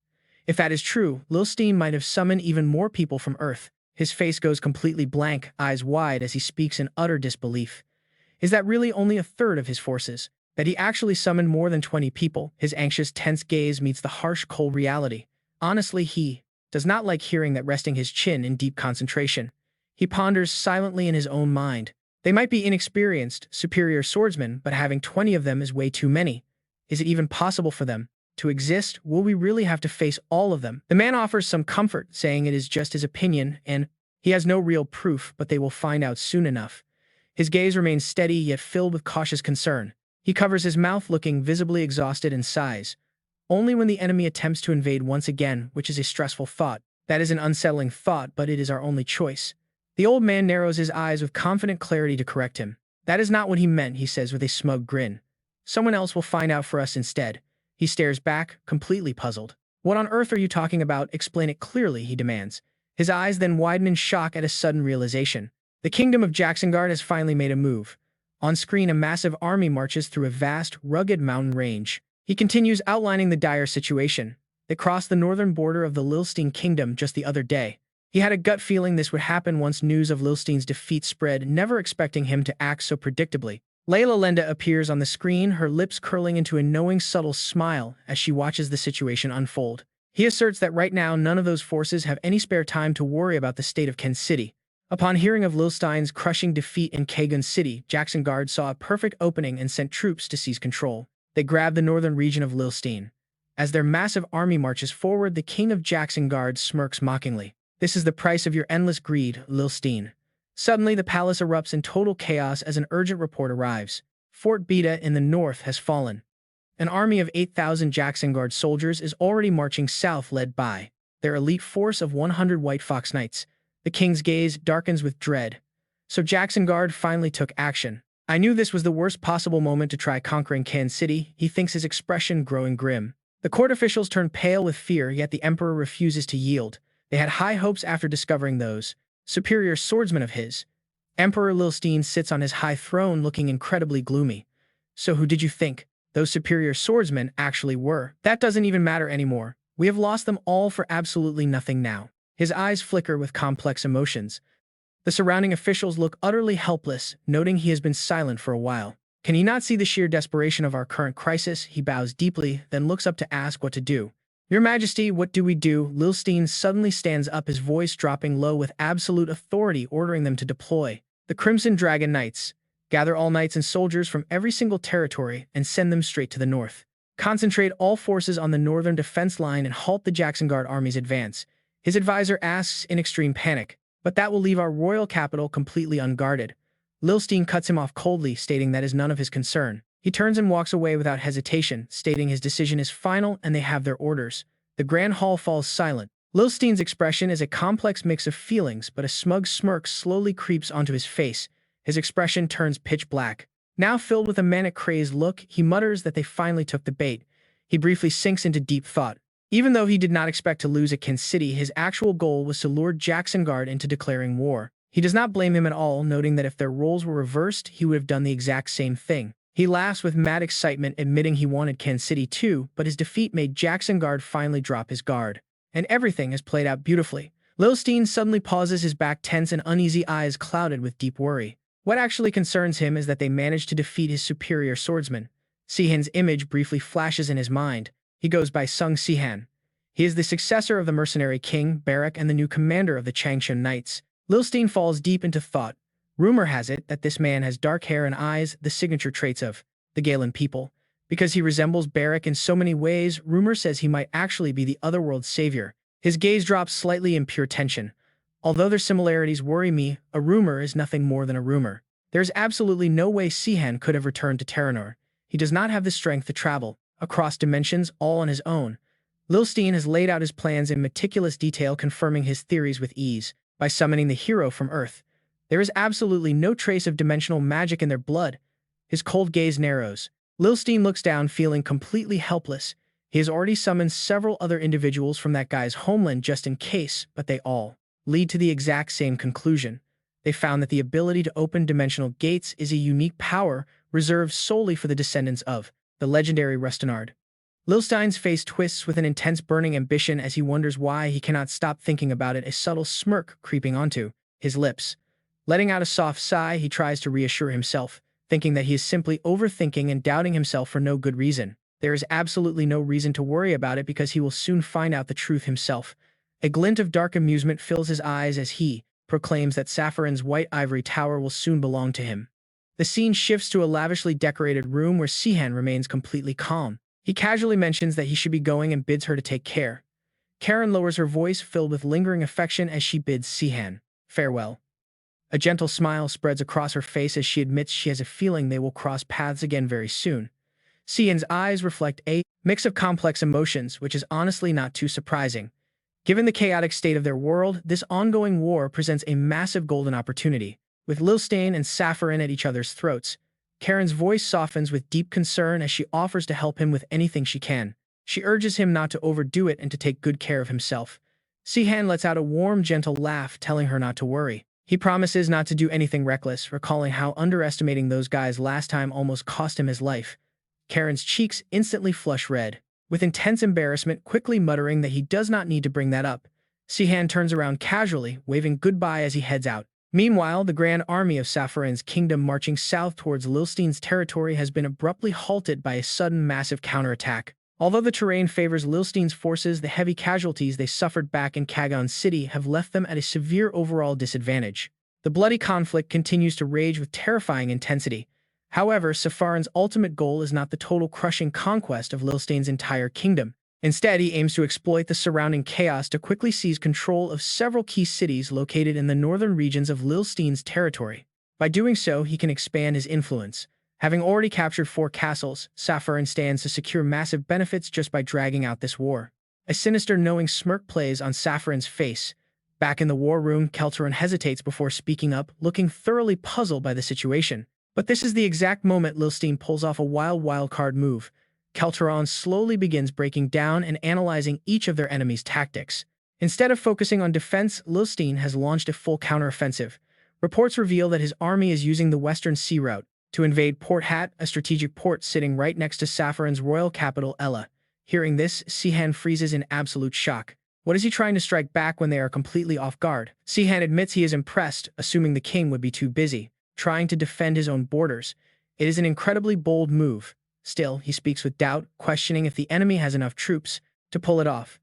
If that is true, Lilstein might have summoned even more people from Earth. His face goes completely blank, eyes wide as he speaks in utter disbelief. Is that really only 1/3 of his forces? That he actually summoned more than 20 people? His anxious, tense gaze meets the harsh, cold reality. Honestly, he does not like hearing that, resting his chin in deep concentration. He ponders silently in his own mind. They might be inexperienced, superior swordsmen, but having 20 of them is way too many. Is it even possible for them to exist? Will we really have to face all of them? The man offers some comfort, saying it is just his opinion, and he has no real proof, but they will find out soon enough. His gaze remains steady, yet filled with cautious concern. He covers his mouth, looking visibly exhausted, and sighs. Only when the enemy attempts to invade once again, which is a stressful thought. That is an unsettling thought, but it is our only choice. The old man narrows his eyes with confident clarity to correct him. That is not what he meant, he says with a smug grin. Someone else will find out for us instead. He stares back, completely puzzled. What on earth are you talking about? Explain it clearly, he demands. His eyes then widen in shock at a sudden realization. The kingdom of Jacksongard has finally made a move. On screen, a massive army marches through a vast, rugged mountain range. He continues outlining the dire situation. They crossed the northern border of the Lilstein kingdom just the other day. He had a gut feeling this would happen once news of Lilstein's defeat spread, never expecting him to act so predictably. Layla Lenda appears on the screen, her lips curling into a knowing, subtle smile as she watches the situation unfold. He asserts that right now none of those forces have any spare time to worry about the state of Ken City. Upon hearing of Lilstein's crushing defeat in Kagun City, Jacksongard saw a perfect opening and sent troops to seize control. They grabbed the northern region of Lilstein. As their massive army marches forward, the king of Jacksongard smirks mockingly. This is the price of your endless greed, Lilstein. Suddenly, the palace erupts in total chaos as an urgent report arrives. Fort Beta in the north has fallen. An army of 8,000 Jackson Guard soldiers is already marching south led by their elite force of 100 White Fox Knights. The king's gaze darkens with dread. So Jackson Guard finally took action. I knew this was the worst possible moment to try conquering Kansas City, he thinks, his expression growing grim. The court officials turn pale with fear, yet the emperor refuses to yield. They had high hopes after discovering those superior swordsmen of his. Emperor Lilstein sits on his high throne looking incredibly gloomy. So who did you think those superior swordsmen actually were? That doesn't even matter anymore. We have lost them all for absolutely nothing now. His eyes flicker with complex emotions. The surrounding officials look utterly helpless, noting he has been silent for a while. Can he not see the sheer desperation of our current crisis? He bows deeply, then looks up to ask what to do. Your Majesty, what do we do? Lilstein suddenly stands up, his voice dropping low with absolute authority, ordering them to deploy the Crimson Dragon Knights. Gather all knights and soldiers from every single territory and send them straight to the north. Concentrate all forces on the northern defense line and halt the Jackson Guard army's advance. His advisor asks in extreme panic, but that will leave our royal capital completely unguarded. Lilstein cuts him off coldly, stating that is none of his concern. He turns and walks away without hesitation, stating his decision is final and they have their orders. The grand hall falls silent. Lilstein's expression is a complex mix of feelings, but a smug smirk slowly creeps onto his face. His expression turns pitch black. Now filled with a manic crazed look, he mutters that they finally took the bait. He briefly sinks into deep thought. Even though he did not expect to lose at Kansas City, his actual goal was to lure Jackson Guard into declaring war. He does not blame him at all, noting that if their roles were reversed, he would have done the exact same thing. He laughs with mad excitement, admitting he wanted Kansas City too, but his defeat made Jackson Guard finally drop his guard. And everything has played out beautifully. Lilstein suddenly pauses, his back tense and uneasy eyes clouded with deep worry. What actually concerns him is that they managed to defeat his superior swordsman. Sihan's image briefly flashes in his mind. He goes by Sung Sihan. He is the successor of the mercenary king, Barak, and the new commander of the Changshun Knights. Lilstein falls deep into thought. Rumor has it that this man has dark hair and eyes, the signature traits of the Galen people. Because he resembles Barak in so many ways, rumor says he might actually be the Otherworld savior. His gaze drops slightly in pure tension. Although their similarities worry me, a rumor is nothing more than a rumor. There is absolutely no way Sihan could have returned to Teranor. He does not have the strength to travel across dimensions all on his own. Lilstein has laid out his plans in meticulous detail, confirming his theories with ease. By summoning the hero from Earth, there is absolutely no trace of dimensional magic in their blood. His cold gaze narrows. Lilstein looks down, feeling completely helpless. He has already summoned several other individuals from that guy's homeland just in case, but they all lead to the exact same conclusion. They found that the ability to open dimensional gates is a unique power reserved solely for the descendants of the legendary Restenard. Lilstein's face twists with an intense burning ambition as he wonders why he cannot stop thinking about it, a subtle smirk creeping onto his lips. Letting out a soft sigh, he tries to reassure himself, thinking that he is simply overthinking and doubting himself for no good reason. There is absolutely no reason to worry about it because he will soon find out the truth himself. A glint of dark amusement fills his eyes as he proclaims that Safarin's white ivory tower will soon belong to him. The scene shifts to a lavishly decorated room where Sihan remains completely calm. He casually mentions that he should be going and bids her to take care. Karen lowers her voice, filled with lingering affection, as she bids Sihan farewell. A gentle smile spreads across her face as she admits she has a feeling they will cross paths again very soon. Sihan's eyes reflect a mix of complex emotions, which is honestly not too surprising. Given the chaotic state of their world, this ongoing war presents a massive golden opportunity. With Lilstein and Safarin at each other's throats, Karen's voice softens with deep concern as she offers to help him with anything she can. She urges him not to overdo it and to take good care of himself. Sihan lets out a warm, gentle laugh, telling her not to worry. He promises not to do anything reckless, recalling how underestimating those guys last time almost cost him his life. Karen's cheeks instantly flush red, with intense embarrassment, quickly muttering that he does not need to bring that up. Sihan turns around casually, waving goodbye as he heads out. Meanwhile, the grand army of Safarin's kingdom marching south towards Lilstein's territory has been abruptly halted by a sudden massive counterattack. Although the terrain favors Lilstein's forces, the heavy casualties they suffered back in Kagon City have left them at a severe overall disadvantage. The bloody conflict continues to rage with terrifying intensity. However, Safarin's ultimate goal is not the total crushing conquest of Lilstein's entire kingdom. Instead, he aims to exploit the surrounding chaos to quickly seize control of several key cities located in the northern regions of Lilstein's territory. By doing so, he can expand his influence. Having already captured 4 castles, Safarin stands to secure massive benefits just by dragging out this war. A sinister, knowing smirk plays on Safarin's face. Back in the war room, Kelteron hesitates before speaking up, looking thoroughly puzzled by the situation. But this is the exact moment Lilstein pulls off a wild card move. Kelteron slowly begins breaking down and analyzing each of their enemies' tactics. Instead of focusing on defense, Lilstein has launched a full counteroffensive. Reports reveal that his army is using the western sea route to invade Port Hat, a strategic port sitting right next to Safarin's royal capital, Ella. Hearing this, Sihan freezes in absolute shock. What is he trying to strike back when they are completely off guard? Sihan admits he is impressed, assuming the king would be too busy trying to defend his own borders. It is an incredibly bold move. Still, he speaks with doubt, questioning if the enemy has enough troops to pull it off.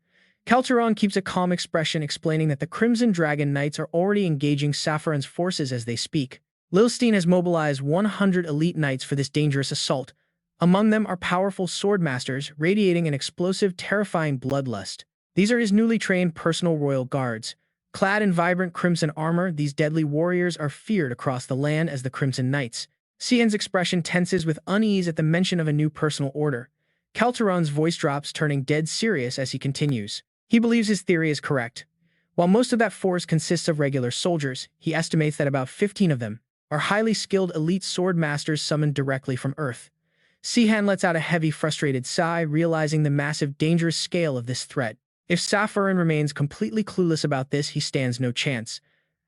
Kelteron keeps a calm expression, explaining that the Crimson Dragon Knights are already engaging Safarin's forces as they speak. Lilstein has mobilized 100 elite knights for this dangerous assault. Among them are powerful swordmasters, radiating an explosive, terrifying bloodlust. These are his newly trained personal royal guards. Clad in vibrant crimson armor, these deadly warriors are feared across the land as the Crimson Knights. Sihan's expression tenses with unease at the mention of a new personal order. Kelteron's voice drops, turning dead serious as he continues. He believes his theory is correct. While most of that force consists of regular soldiers, he estimates that about 15 of them are highly skilled elite sword masters summoned directly from Earth. Sihan lets out a heavy, frustrated sigh, realizing the massive, dangerous scale of this threat. If Safarin remains completely clueless about this, he stands no chance.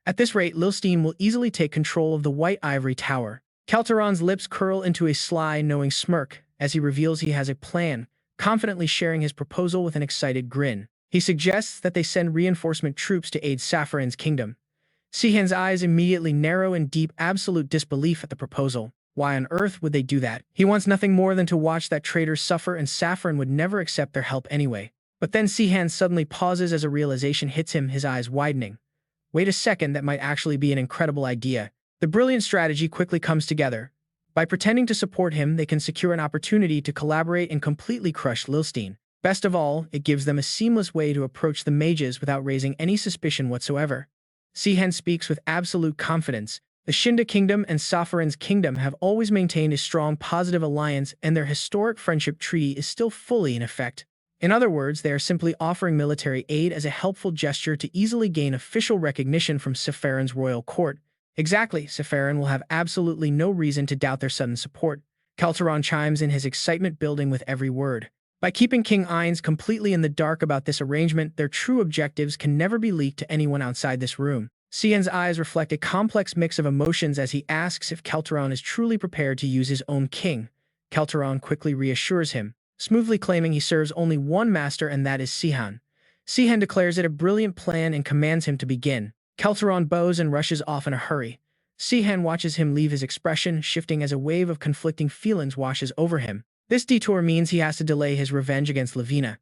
At this rate, Lilstein will easily take control of the White Ivory Tower. Kelteron's lips curl into a sly, knowing smirk as he reveals he has a plan, confidently sharing his proposal with an excited grin. He suggests that they send reinforcement troops to aid Safarin's kingdom. Sihan's eyes immediately narrow in deep, absolute disbelief at the proposal. Why on earth would they do that? He wants nothing more than to watch that traitor suffer, and Safarin would never accept their help anyway. But then Sihan suddenly pauses as a realization hits him, his eyes widening. Wait a second, that might actually be an incredible idea. The brilliant strategy quickly comes together. By pretending to support him, they can secure an opportunity to collaborate and completely crush Lilstein. Best of all, it gives them a seamless way to approach the mages without raising any suspicion whatsoever. Sihan speaks with absolute confidence. The Shinda Kingdom and Safarin's kingdom have always maintained a strong positive alliance, and their historic friendship treaty is still fully in effect. In other words, they are simply offering military aid as a helpful gesture to easily gain official recognition from Safarin's royal court. Exactly, Safarin will have absolutely no reason to doubt their sudden support. Kelteron chimes in, his excitement building with every word. By keeping King Ainz completely in the dark about this arrangement, their true objectives can never be leaked to anyone outside this room. Sihan's eyes reflect a complex mix of emotions as he asks if Kelteron is truly prepared to use his own king. Kelteron quickly reassures him, smoothly claiming he serves only one master, and that is Sihan. Sihan declares it a brilliant plan and commands him to begin. Kelteron bows and rushes off in a hurry. Sihan watches him leave, his expression shifting as a wave of conflicting feelings washes over him. This detour means he has to delay his revenge against Lavina.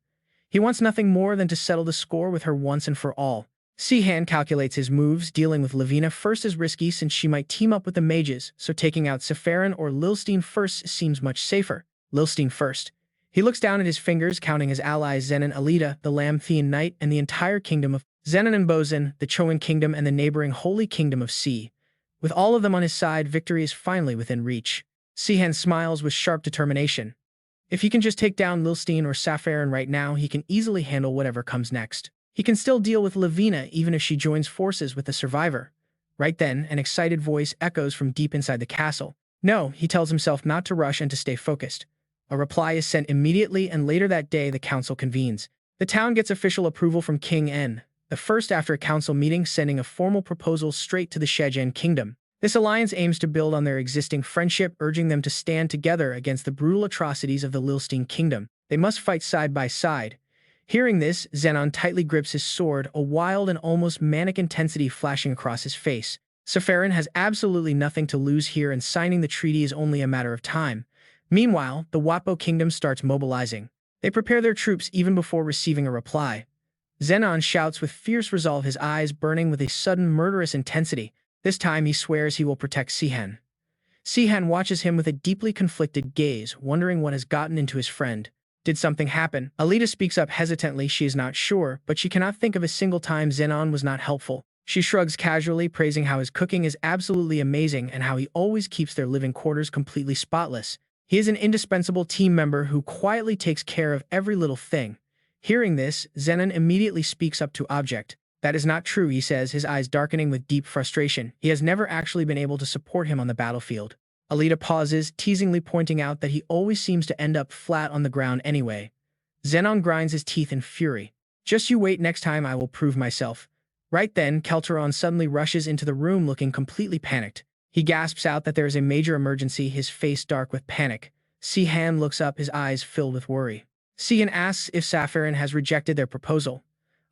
He wants nothing more than to settle the score with her once and for all. Sihan calculates his moves. Dealing with Lavina first is risky since she might team up with the mages, so taking out Safarin or Lilstein first seems much safer. Lilstein first. He looks down at his fingers, counting his allies Zenon, Alita, the Lamthean Knight, and the entire kingdom of Zenon and Bozin, the Chowan Kingdom, and the neighboring Holy Kingdom of Sea. With all of them on his side, victory is finally within reach. Sihan smiles with sharp determination. If he can just take down Lilstein or Safarin right now, he can easily handle whatever comes next. He can still deal with Lavina even if she joins forces with the survivor. Right then, an excited voice echoes from deep inside the castle. No, he tells himself not to rush and to stay focused. A reply is sent immediately, and later that day the council convenes. The town gets official approval from King N, the first after a council meeting, sending a formal proposal straight to the Shenzhen Kingdom. This alliance aims to build on their existing friendship, urging them to stand together against the brutal atrocities of the Lilstein Kingdom. They must fight side by side. Hearing this, Zenon tightly grips his sword, a wild and almost manic intensity flashing across his face. Safarin has absolutely nothing to lose here, and signing the treaty is only a matter of time. Meanwhile, the Watbo Kingdom starts mobilizing. They prepare their troops even before receiving a reply. Zenon shouts with fierce resolve, his eyes burning with a sudden murderous intensity. This time he swears he will protect Sihan. Sihan watches him with a deeply conflicted gaze, wondering what has gotten into his friend. Did something happen? Alita speaks up hesitantly. She is not sure, but she cannot think of a single time Zenon was not helpful. She shrugs casually, praising how his cooking is absolutely amazing and how he always keeps their living quarters completely spotless. He is an indispensable team member who quietly takes care of every little thing. Hearing this, Zenon immediately speaks up to Object. That is not true, he says, his eyes darkening with deep frustration. He has never actually been able to support him on the battlefield. Alita pauses, teasingly pointing out that he always seems to end up flat on the ground anyway. Zenon grinds his teeth in fury. Just you wait, next time I will prove myself. Right then, Kelteron suddenly rushes into the room looking completely panicked. He gasps out that there is a major emergency, his face dark with panic. Sihan looks up, his eyes filled with worry. Sihan asks if Sapphire has rejected their proposal.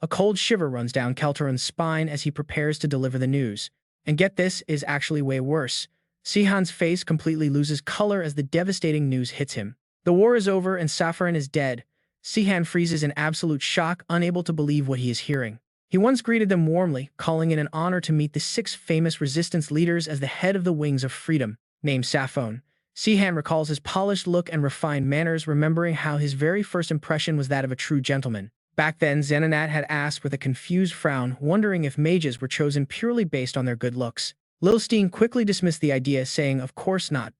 A cold shiver runs down Kelteron's spine as he prepares to deliver the news. And get this, is actually way worse. Sihan's face completely loses color as the devastating news hits him. The war is over and Sapphire is dead. Sihan freezes in absolute shock, unable to believe what he is hearing. He once greeted them warmly, calling it an honor to meet the 6 famous resistance leaders as the head of the Wings of Freedom, named Sappho. Sihan recalls his polished look and refined manners, remembering how his very first impression was that of a true gentleman. Back then, Zenonat had asked with a confused frown, wondering if mages were chosen purely based on their good looks. Lilstein quickly dismissed the idea, saying of course not.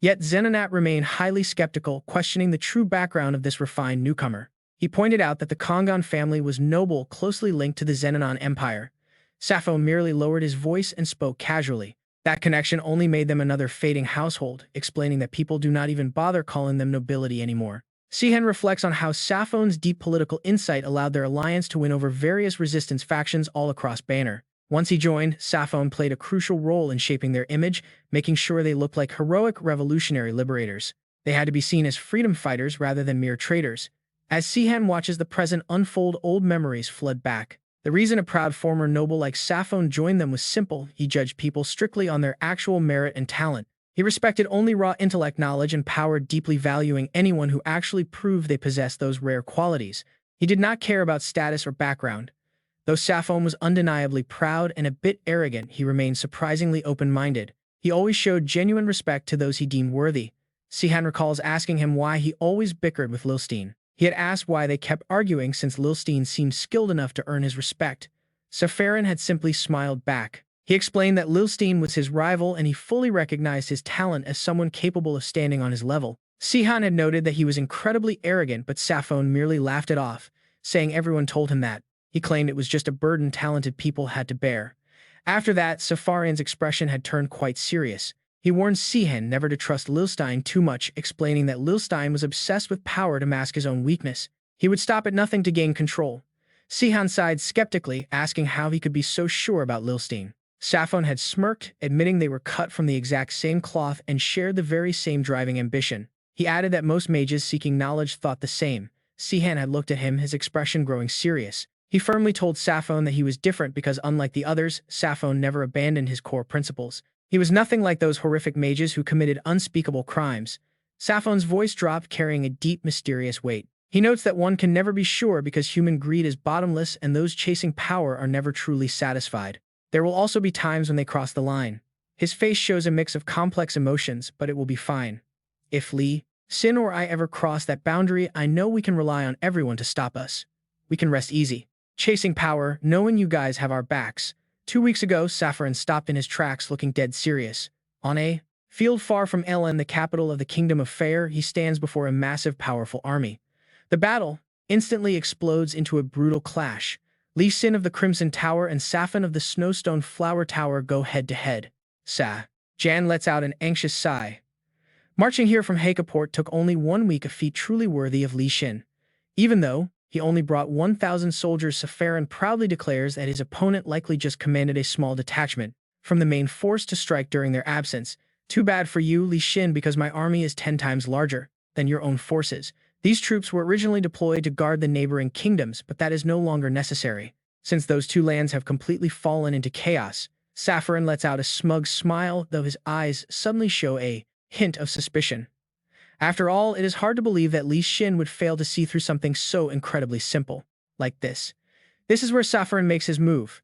Yet Zenonat remained highly skeptical, questioning the true background of this refined newcomer. He pointed out that the Kongan family was noble, closely linked to the Zenanon Empire. Sappho merely lowered his voice and spoke casually. That connection only made them another fading household, explaining that people do not even bother calling them nobility anymore. Sihan reflects on how Sappho's deep political insight allowed their alliance to win over various resistance factions all across Banner. Once he joined, Sappho played a crucial role in shaping their image, making sure they looked like heroic revolutionary liberators. They had to be seen as freedom fighters rather than mere traitors. As Sihan watches the present unfold, old memories flood back. The reason a proud former noble like Sappho joined them was simple: he judged people strictly on their actual merit and talent. He respected only raw intellect, knowledge, and power, deeply valuing anyone who actually proved they possessed those rare qualities. He did not care about status or background. Though Sappho was undeniably proud and a bit arrogant, he remained surprisingly open-minded. He always showed genuine respect to those he deemed worthy. Sihan recalls asking him why he always bickered with Lilstein. He had asked why they kept arguing since Lilstein seemed skilled enough to earn his respect. Sapphirin had simply smiled back. He explained that Lilstein was his rival and he fully recognized his talent as someone capable of standing on his level. Sihan had noted that he was incredibly arrogant, but Sappho merely laughed it off, saying everyone told him that. He claimed it was just a burden talented people had to bear. After that, Sapphirin's expression had turned quite serious. He warned Sihan never to trust Lilstein too much, explaining that Lilstein was obsessed with power to mask his own weakness. He would stop at nothing to gain control. Sihan sighed skeptically, asking how he could be so sure about Lilstein. Sappho had smirked, admitting they were cut from the exact same cloth and shared the very same driving ambition. He added that most mages seeking knowledge thought the same. Sihan had looked at him, his expression growing serious. He firmly told Sappho that he was different because, unlike the others, Sappho never abandoned his core principles. He was nothing like those horrific mages who committed unspeakable crimes. Sappho's voice dropped, carrying a deep, mysterious weight. He notes that one can never be sure because human greed is bottomless and those chasing power are never truly satisfied. There will also be times when they cross the line. His face shows a mix of complex emotions, but it will be fine. If Lee, Sin or I ever cross that boundary, I know we can rely on everyone to stop us. We can rest easy. Chasing power, knowing you guys have our backs. 2 weeks ago, Sapphirin stopped in his tracks looking dead serious. On a field far from Elen, the capital of the Kingdom of Fair, he stands before a massive, powerful army. The battle instantly explodes into a brutal clash. Lee Sin of the Crimson Tower and Sapphin of the Snowstone Flower Tower go head-to-head. Jan lets out an anxious sigh. Marching here from Hakaport took only 1 week, a feat truly worthy of Li Xin. Even though he only brought 1,000 soldiers, Sapphirin proudly declares that his opponent likely just commanded a small detachment from the main force to strike during their absence. Too bad for you, Li Xin, because my army is 10 times larger than your own forces. These troops were originally deployed to guard the neighboring kingdoms, but that is no longer necessary, since those 2 lands have completely fallen into chaos. Sapphirin lets out a smug smile, though his eyes suddenly show a hint of suspicion. After all, it is hard to believe that Li Xin would fail to see through something so incredibly simple like this. This is where Sapphirin makes his move.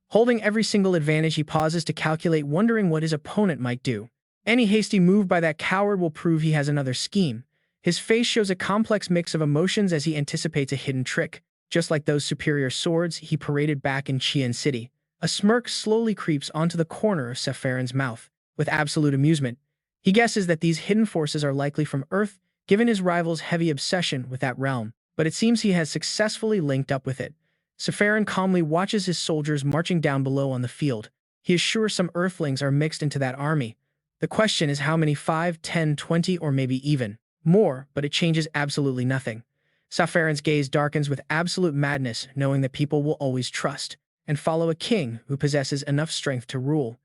Holding every single advantage, he pauses to calculate, wondering what his opponent might do. Any hasty move by that coward will prove he has another scheme. His face shows a complex mix of emotions as he anticipates a hidden trick. Just like those superior swords he paraded back in Qian City, a smirk slowly creeps onto the corner of Safarin's mouth. With absolute amusement, he guesses that these hidden forces are likely from Earth, given his rival's heavy obsession with that realm. But it seems he has successfully linked up with it. Safarin calmly watches his soldiers marching down below on the field. He is sure some Earthlings are mixed into that army. The question is how many, 5, 10, 20, or maybe even more, but it changes absolutely nothing. Safarin's gaze darkens with absolute madness, knowing that people will always trust and follow a king who possesses enough strength to rule.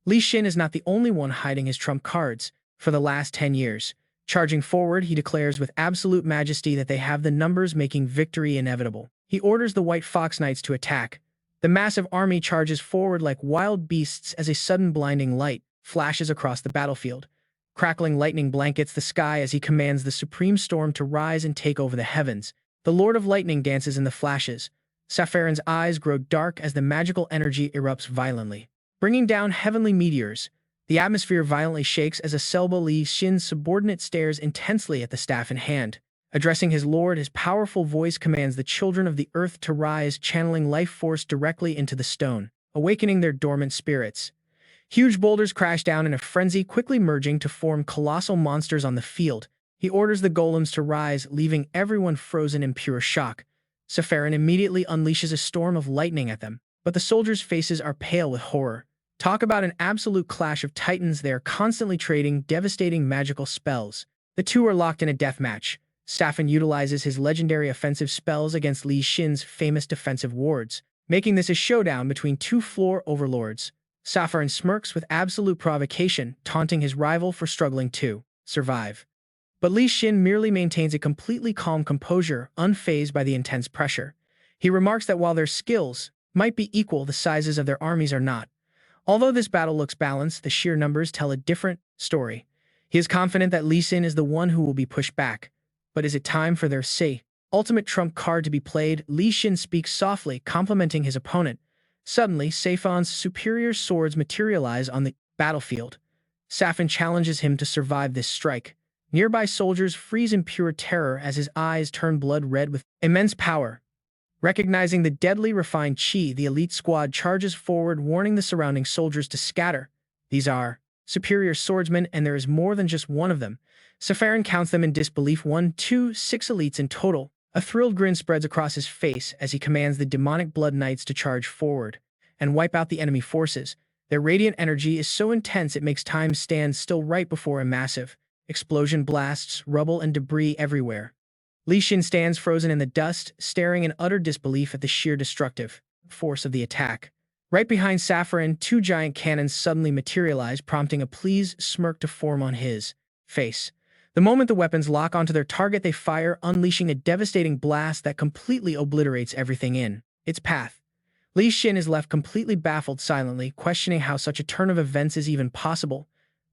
Li Xin is not the only one hiding his trump cards. For the last 10 years, charging forward, he declares with absolute majesty that they have the numbers, making victory inevitable. He orders the White Fox Knights to attack. The massive army charges forward like wild beasts as a sudden blinding light flashes across the battlefield. Crackling lightning blankets the sky as he commands the supreme storm to rise and take over the heavens. The Lord of Lightning dances in the flashes. Safarin's eyes grow dark as the magical energy erupts violently, bringing down heavenly meteors. The atmosphere violently shakes as a Selba Li Xin's subordinate stares intensely at the staff in hand. Addressing his lord, his powerful voice commands the children of the earth to rise, channeling life force directly into the stone, awakening their dormant spirits. Huge boulders crash down in a frenzy, quickly merging to form colossal monsters on the field. He orders the golems to rise, leaving everyone frozen in pure shock. Safarin immediately unleashes a storm of lightning at them, but the soldiers' faces are pale with horror. Talk about an absolute clash of titans. They are constantly trading devastating magical spells. The two are locked in a death match. Safarin utilizes his legendary offensive spells against Li Xin's famous defensive wards, making this a showdown between two floor overlords. Safarin smirks with absolute provocation, taunting his rival for struggling to survive. But Li Xin merely maintains a completely calm composure, unfazed by the intense pressure. He remarks that while their skills might be equal, the sizes of their armies are not. Although this battle looks balanced, the sheer numbers tell a different story. He is confident that Li Xin is the one who will be pushed back. But is it time for their ultimate trump card to be played? Li Xin speaks softly, complimenting his opponent. Suddenly, Sihan's superior swords materialize on the battlefield. Safarin challenges him to survive this strike. Nearby soldiers freeze in pure terror as his eyes turn blood red with immense power. Recognizing the deadly refined chi, the elite squad charges forward, warning the surrounding soldiers to scatter. These are superior swordsmen, and there is more than just one of them. Safarin counts them in disbelief. 1, 2, 6 elites in total. A thrilled grin spreads across his face as he commands the demonic blood knights to charge forward and wipe out the enemy forces. Their radiant energy is so intense it makes time stand still right before a massive explosion blasts rubble and debris everywhere. Li Xin stands frozen in the dust, staring in utter disbelief at the sheer destructive force of the attack. Right behind Safarin, two giant cannons suddenly materialize, prompting a pleased smirk to form on his face. The moment the weapons lock onto their target, they fire, unleashing a devastating blast that completely obliterates everything in its path. Li Xin is left completely baffled, silently questioning how such a turn of events is even possible.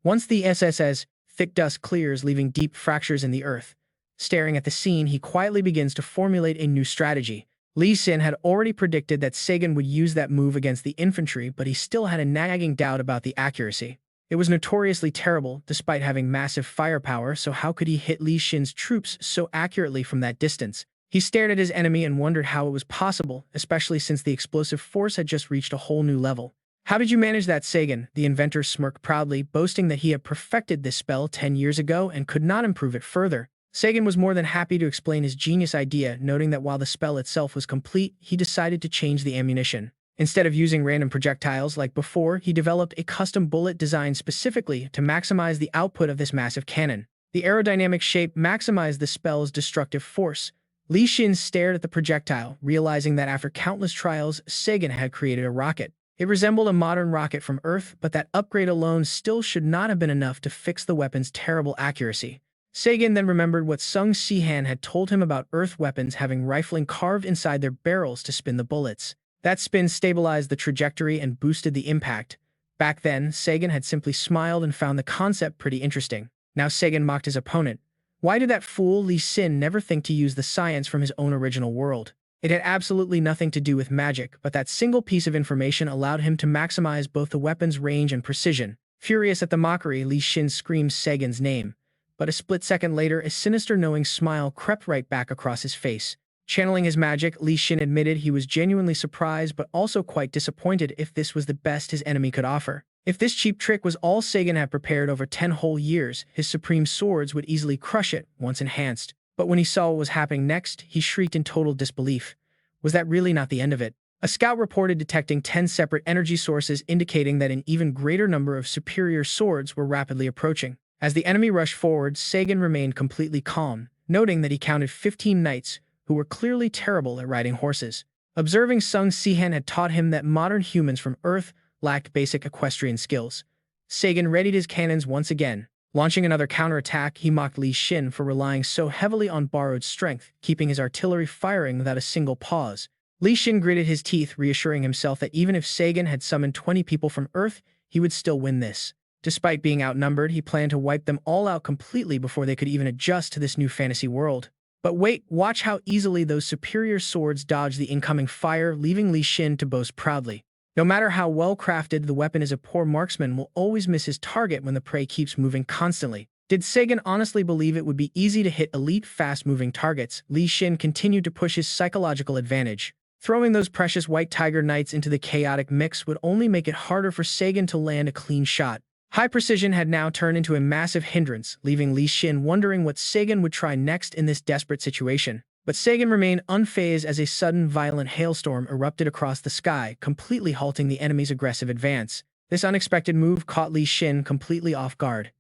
Once the SS's thick dust clears, leaving deep fractures in the earth. Staring at the scene, he quietly begins to formulate a new strategy. Li Xin had already predicted that Sihan would use that move against the infantry, but he still had a nagging doubt about the accuracy. It was notoriously terrible, despite having massive firepower, so how could he hit Li Xin's troops so accurately from that distance? He stared at his enemy and wondered how it was possible, especially since the explosive force had just reached a whole new level. How did you manage that, Sihan? The inventor smirked proudly, boasting that he had perfected this spell 10 years ago and could not improve it further. Sihan was more than happy to explain his genius idea, noting that while the spell itself was complete, he decided to change the ammunition. Instead of using random projectiles like before, he developed a custom bullet designed specifically to maximize the output of this massive cannon. The aerodynamic shape maximized the spell's destructive force. Li Xin stared at the projectile, realizing that after countless trials, Sihan had created a rocket. It resembled a modern rocket from Earth, but that upgrade alone still should not have been enough to fix the weapon's terrible accuracy. Sihan then remembered what Sung Sihan had told him about Earth weapons having rifling carved inside their barrels to spin the bullets. That spin stabilized the trajectory and boosted the impact. Back then, Sihan had simply smiled and found the concept pretty interesting. Now Sihan mocked his opponent. Why did that fool Li Xin never think to use the science from his own original world? It had absolutely nothing to do with magic, but that single piece of information allowed him to maximize both the weapon's range and precision. Furious at the mockery, Li Xin screams Sihan's name. but a split second later, a sinister knowing smile crept right back across his face. Channeling his magic, Li Xin admitted he was genuinely surprised but also quite disappointed if this was the best his enemy could offer. If this cheap trick was all Sagan had prepared over 10 whole years, his supreme swords would easily crush it once enhanced. But when he saw what was happening next, he shrieked in total disbelief. Was that really not the end of it? A scout reported detecting 10 separate energy sources, indicating that an even greater number of superior swords were rapidly approaching. As the enemy rushed forward, Sagan remained completely calm, noting that he counted 15 knights who were clearly terrible at riding horses. Observing Sung Sihan had taught him that modern humans from Earth lacked basic equestrian skills. Sagan readied his cannons once again. Launching another counterattack, he mocked Li Xin for relying so heavily on borrowed strength, keeping his artillery firing without a single pause. Li Xin gritted his teeth, reassuring himself that even if Sagan had summoned 20 people from Earth, he would still win this. Despite being outnumbered, he planned to wipe them all out completely before they could even adjust to this new fantasy world. But wait, watch how easily those superior swords dodged the incoming fire, leaving Li Xin to boast proudly. No matter how well-crafted the weapon is, a poor marksman will always miss his target when the prey keeps moving constantly. Did Sagan honestly believe it would be easy to hit elite, fast-moving targets? Li Xin continued to push his psychological advantage. Throwing those precious white tiger knights into the chaotic mix would only make it harder for Sagan to land a clean shot. High precision had now turned into a massive hindrance, leaving Li Xin wondering what Sagan would try next in this desperate situation. But Sagan remained unfazed as a sudden violent hailstorm erupted across the sky, completely halting the enemy's aggressive advance. This unexpected move caught Li Xin completely off guard.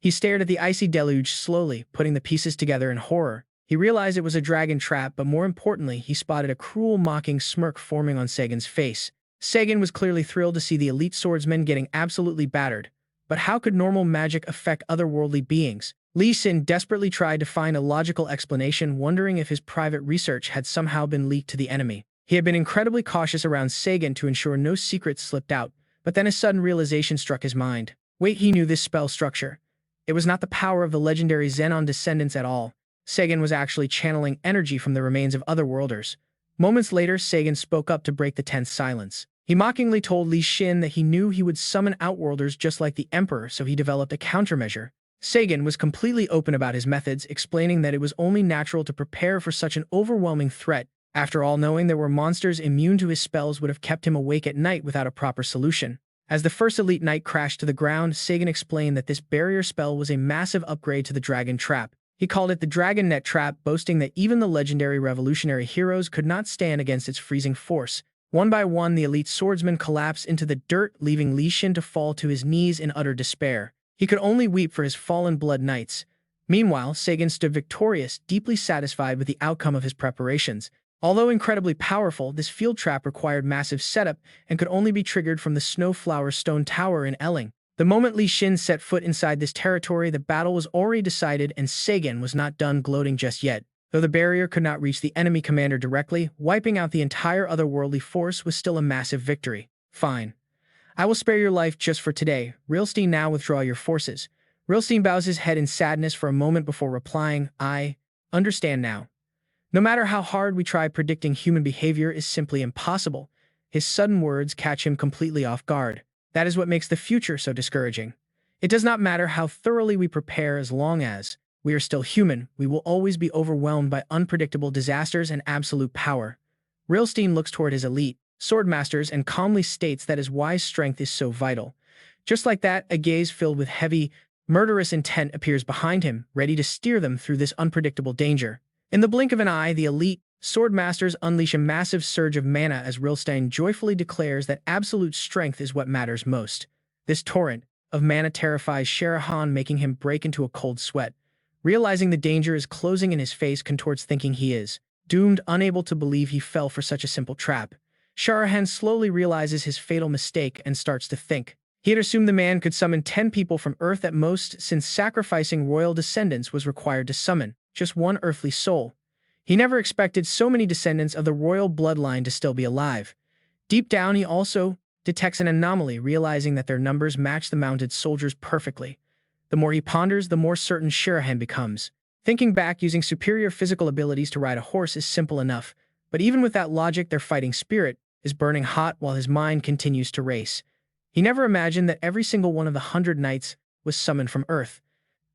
He stared at the icy deluge slowly, putting the pieces together in horror. He realized it was a dragon trap, but more importantly, he spotted a cruel, mocking smirk forming on Sagan's face. Sagan was clearly thrilled to see the elite swordsmen getting absolutely battered. But how could normal magic affect otherworldly beings? Li Xin desperately tried to find a logical explanation, wondering if his private research had somehow been leaked to the enemy. He had been incredibly cautious around Sagan to ensure no secrets slipped out, but then a sudden realization struck his mind. Wait, he knew this spell structure. It was not the power of the legendary Xenon descendants at all. Sagan was actually channeling energy from the remains of otherworlders. Moments later, Sagan spoke up to break the tense silence. He mockingly told Li Xin that he knew he would summon outworlders just like the Emperor, so he developed a countermeasure. Sagan was completely open about his methods, explaining that it was only natural to prepare for such an overwhelming threat. After all, knowing there were monsters immune to his spells would have kept him awake at night without a proper solution. As the first elite knight crashed to the ground, Sagan explained that this barrier spell was a massive upgrade to the dragon trap. He called it the Dragon Net Trap, boasting that even the legendary revolutionary heroes could not stand against its freezing force. One by one, the elite swordsmen collapsed into the dirt, leaving Li Xin to fall to his knees in utter despair. He could only weep for his fallen blood knights. Meanwhile, Sagan stood victorious, deeply satisfied with the outcome of his preparations. Although incredibly powerful, this field trap required massive setup and could only be triggered from the Snowflower Stone Tower in Elling. The moment Li Xin set foot inside this territory, the battle was already decided, and Sagan was not done gloating just yet. Though the barrier could not reach the enemy commander directly, wiping out the entire otherworldly force was still a massive victory. Fine. I will spare your life just for today. Realstein, now withdraw your forces. Realstein bows his head in sadness for a moment before replying, I understand now. No matter how hard we try, predicting human behavior is simply impossible. His sudden words catch him completely off guard. That is what makes the future so discouraging. It does not matter how thoroughly we prepare, as long as we are still human, we will always be overwhelmed by unpredictable disasters and absolute power. Realstein looks toward his elite swordmasters and calmly states that his wise strength is so vital. Just like that, a gaze filled with heavy, murderous intent appears behind him, ready to steer them through this unpredictable danger. In the blink of an eye, the elite swordmasters unleash a massive surge of mana as Realstein joyfully declares that absolute strength is what matters most. This torrent of mana terrifies Sihan, making him break into a cold sweat. Realizing the danger is closing in his face, contorts, thinking he is doomed, unable to believe he fell for such a simple trap. Sihan slowly realizes his fatal mistake and starts to think. He had assumed the man could summon 10 people from Earth at most, since sacrificing royal descendants was required to summon just one earthly soul. He never expected so many descendants of the royal bloodline to still be alive. Deep down, he also detects an anomaly, realizing that their numbers match the mounted soldiers perfectly. The more he ponders, the more certain Sihan becomes. Thinking back, using superior physical abilities to ride a horse is simple enough, but even with that logic, their fighting spirit is burning hot while his mind continues to race. He never imagined that every single one of the 100 knights was summoned from Earth.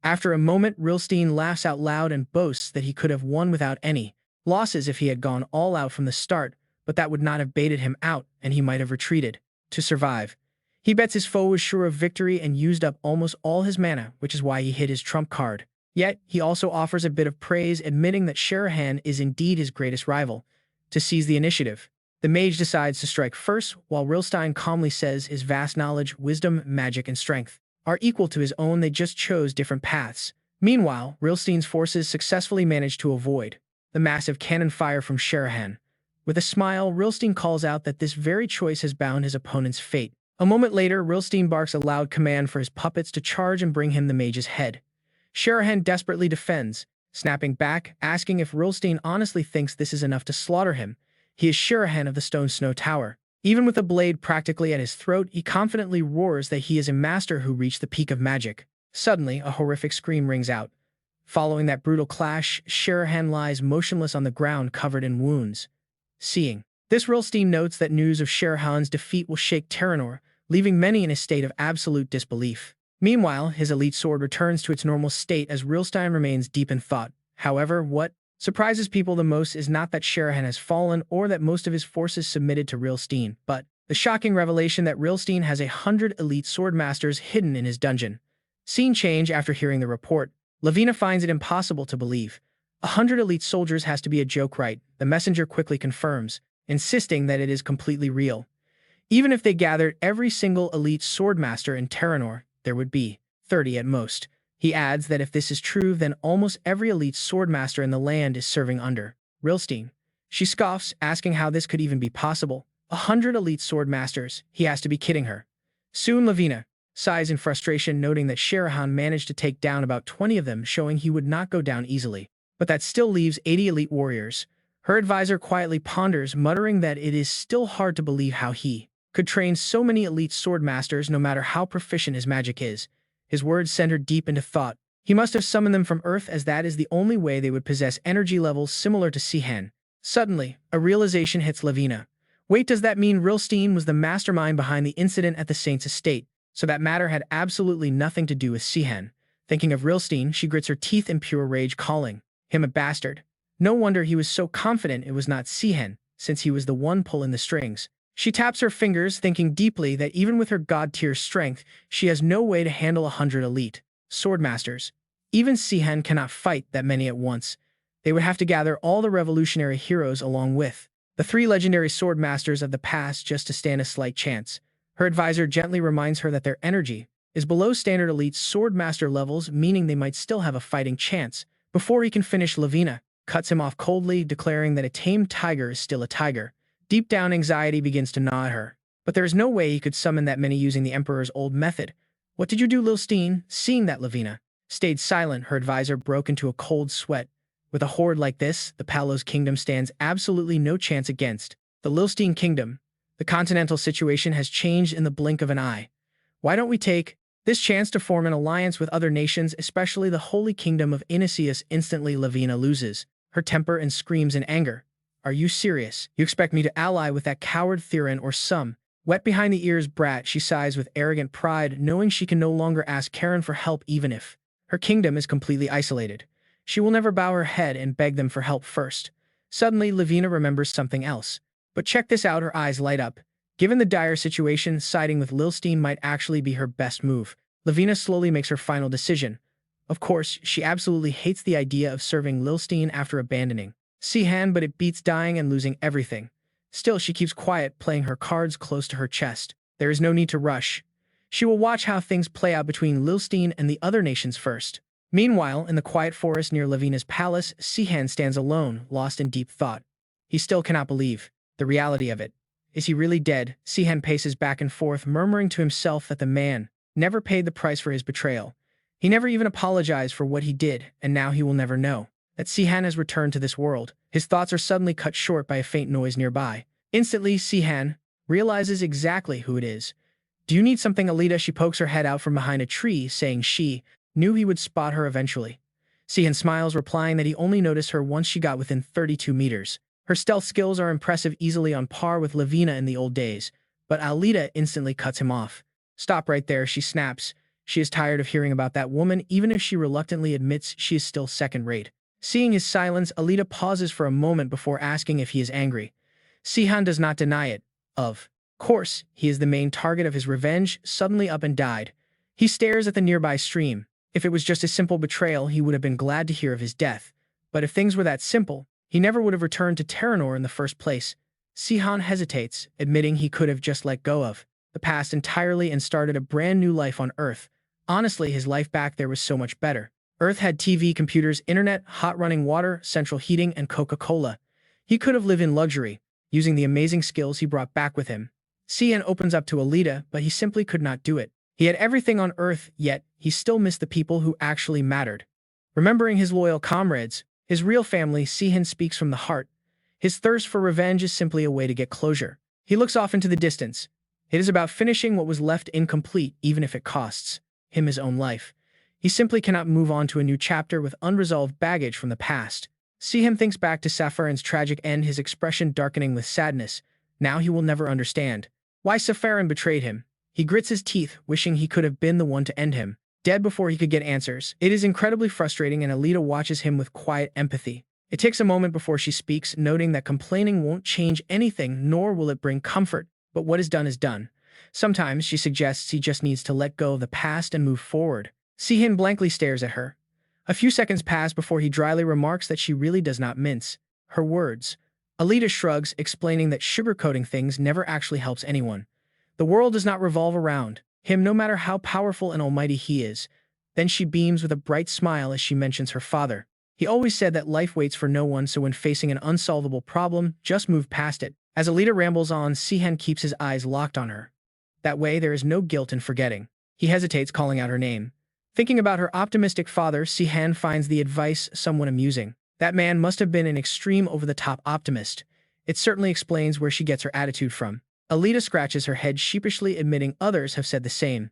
After a moment, Rilstein laughs out loud and boasts that he could have won without any losses if he had gone all out from the start, but that would not have baited him out and he might have retreated to survive. He bets his foe was sure of victory and used up almost all his mana, which is why he hit his trump card. Yet, he also offers a bit of praise, admitting that Sihan is indeed his greatest rival. To seize the initiative, the mage decides to strike first, while Rilstein calmly says his vast knowledge, wisdom, magic, and strength are equal to his own, they just chose different paths. Meanwhile, Rilstein's forces successfully manage to avoid the massive cannon fire from Sihan. With a smile, Rilstein calls out that this very choice has bound his opponent's fate. A moment later, Rilstein barks a loud command for his puppets to charge and bring him the mage's head. Sihan desperately defends, snapping back, asking if Rilstein honestly thinks this is enough to slaughter him. He is Sihan of the Stone Snow Tower. Even with a blade practically at his throat, he confidently roars that he is a master who reached the peak of magic. Suddenly, a horrific scream rings out. Following that brutal clash, Sihan lies motionless on the ground covered in wounds. Seeing this, Rilstein notes that news of Sihan's defeat will shake Teranor, leaving many in a state of absolute disbelief. Meanwhile, his elite sword returns to its normal state as Rilstein remains deep in thought. However, what surprises people the most is not that Sihan has fallen or that most of his forces submitted to Rilstein, but the shocking revelation that Rilstein has 100 elite sword masters hidden in his dungeon. Scene change after hearing the report. Lavina finds it impossible to believe. 100 elite soldiers has to be a joke, right? The messenger quickly confirms, insisting that it is completely real. Even if they gathered every single elite swordmaster in Teranor, there would be 30 at most. He adds that if this is true, then almost every elite swordmaster in the land is serving under Rilstein. She scoffs, asking how this could even be possible. 100 elite swordmasters, he has to be kidding her. Soon Lavina sighs in frustration, noting that Sihan managed to take down about 20 of them, showing he would not go down easily. But that still leaves 80 elite warriors. Her advisor quietly ponders, muttering that it is still hard to believe how he could train so many elite swordmasters no matter how proficient his magic is. His words send her deep into thought. He must have summoned them from Earth, as that is the only way they would possess energy levels similar to Sihan. Suddenly, a realization hits Lavina. Wait, does that mean Rilstein was the mastermind behind the incident at the Saint's estate, so that matter had absolutely nothing to do with Sihan? Thinking of Rilstein, she grits her teeth in pure rage, calling him a bastard. No wonder he was so confident it was not Sihan, since he was the one pulling the strings. She taps her fingers, thinking deeply that even with her god-tier strength, she has no way to handle 100 elite swordmasters. Even Sihan cannot fight that many at once. They would have to gather all the revolutionary heroes along with the 3 legendary swordmasters of the past just to stand a slight chance. Her advisor gently reminds her that their energy is below standard elite swordmaster levels, meaning they might still have a fighting chance. Before he can finish, Lavina cuts him off coldly, declaring that a tamed tiger is still a tiger. Deep down, anxiety begins to gnaw at her. But there is no way he could summon that many using the Emperor's old method. What did you do, Rilstein? Seeing that Lavina stayed silent, her advisor broke into a cold sweat. With a horde like this, the Palos Kingdom stands absolutely no chance against the Rilstein Kingdom. The continental situation has changed in the blink of an eye. Why don't we take this chance to form an alliance with other nations, especially the Holy Kingdom of Inicius? Instantly, Lavina loses her temper and screams in anger. Are you serious? You expect me to ally with that coward Tyrant or some wet behind the ears brat? She sighs with arrogant pride, knowing she can no longer ask Karen for help even if her kingdom is completely isolated. She will never bow her head and beg them for help first. Suddenly, Lavina remembers something else. But check this out, her eyes light up. Given the dire situation, siding with Rilstein might actually be her best move. Lavina slowly makes her final decision. Of course, she absolutely hates the idea of serving Rilstein after abandoning Sihan, but it beats dying and losing everything. Still, she keeps quiet, playing her cards close to her chest. There is no need to rush. She will watch how things play out between Rilstein and the other nations first. Meanwhile, in the quiet forest near Lavina's palace, Sihan stands alone, lost in deep thought. He still cannot believe the reality of it. Is he really dead? Sihan paces back and forth, murmuring to himself that the man never paid the price for his betrayal. He never even apologized for what he did, and now he will never know that Sihan has returned to this world. His thoughts are suddenly cut short by a faint noise nearby. Instantly, Sihan realizes exactly who it is. Do you need something, Alita? She pokes her head out from behind a tree, saying she knew he would spot her eventually. Sihan smiles, replying that he only noticed her once she got within 32 meters. Her stealth skills are impressive, easily on par with Lavina in the old days, but Alita instantly cuts him off. Stop right there, she snaps. She is tired of hearing about that woman, even if she reluctantly admits she is still second-rate. Seeing his silence, Alita pauses for a moment before asking if he is angry. Sihan does not deny it. Of course, he is the main target of his revenge, suddenly up and died. He stares at the nearby stream. If it was just a simple betrayal, he would have been glad to hear of his death. But if things were that simple, he never would have returned to Teranor in the first place. Sihan hesitates, admitting he could have just let go of the past entirely and started a brand new life on Earth. Honestly, his life back there was so much better. Earth had TV, computers, internet, hot running water, central heating, and Coca-Cola. He could have lived in luxury, using the amazing skills he brought back with him. Sihan opens up to Alita, but he simply could not do it. He had everything on Earth, yet he still missed the people who actually mattered. Remembering his loyal comrades, his real family, Sihan speaks from the heart. His thirst for revenge is simply a way to get closure. He looks off into the distance. It is about finishing what was left incomplete, even if it costs him his own life. He simply cannot move on to a new chapter with unresolved baggage from the past. Sihan thinks back to Safarin's tragic end, his expression darkening with sadness. Now he will never understand why Safarin betrayed him. He grits his teeth, wishing he could have been the one to end him, dead before he could get answers. It is incredibly frustrating, and Alita watches him with quiet empathy. It takes a moment before she speaks, noting that complaining won't change anything, nor will it bring comfort. But what is done is done. Sometimes, she suggests, he just needs to let go of the past and move forward. Sihan blankly stares at her. A few seconds pass before he dryly remarks that she really does not mince her words. Alita shrugs, explaining that sugarcoating things never actually helps anyone. The world does not revolve around him, no matter how powerful and almighty he is. Then she beams with a bright smile as she mentions her father. He always said that life waits for no one, so when facing an unsolvable problem, just move past it. As Alita rambles on, Sihan keeps his eyes locked on her. That way, there is no guilt in forgetting. He hesitates, calling out her name. Thinking about her optimistic father, Sihan finds the advice somewhat amusing. That man must have been an extreme over-the-top optimist. It certainly explains where she gets her attitude from. Alita scratches her head sheepishly, admitting others have said the same.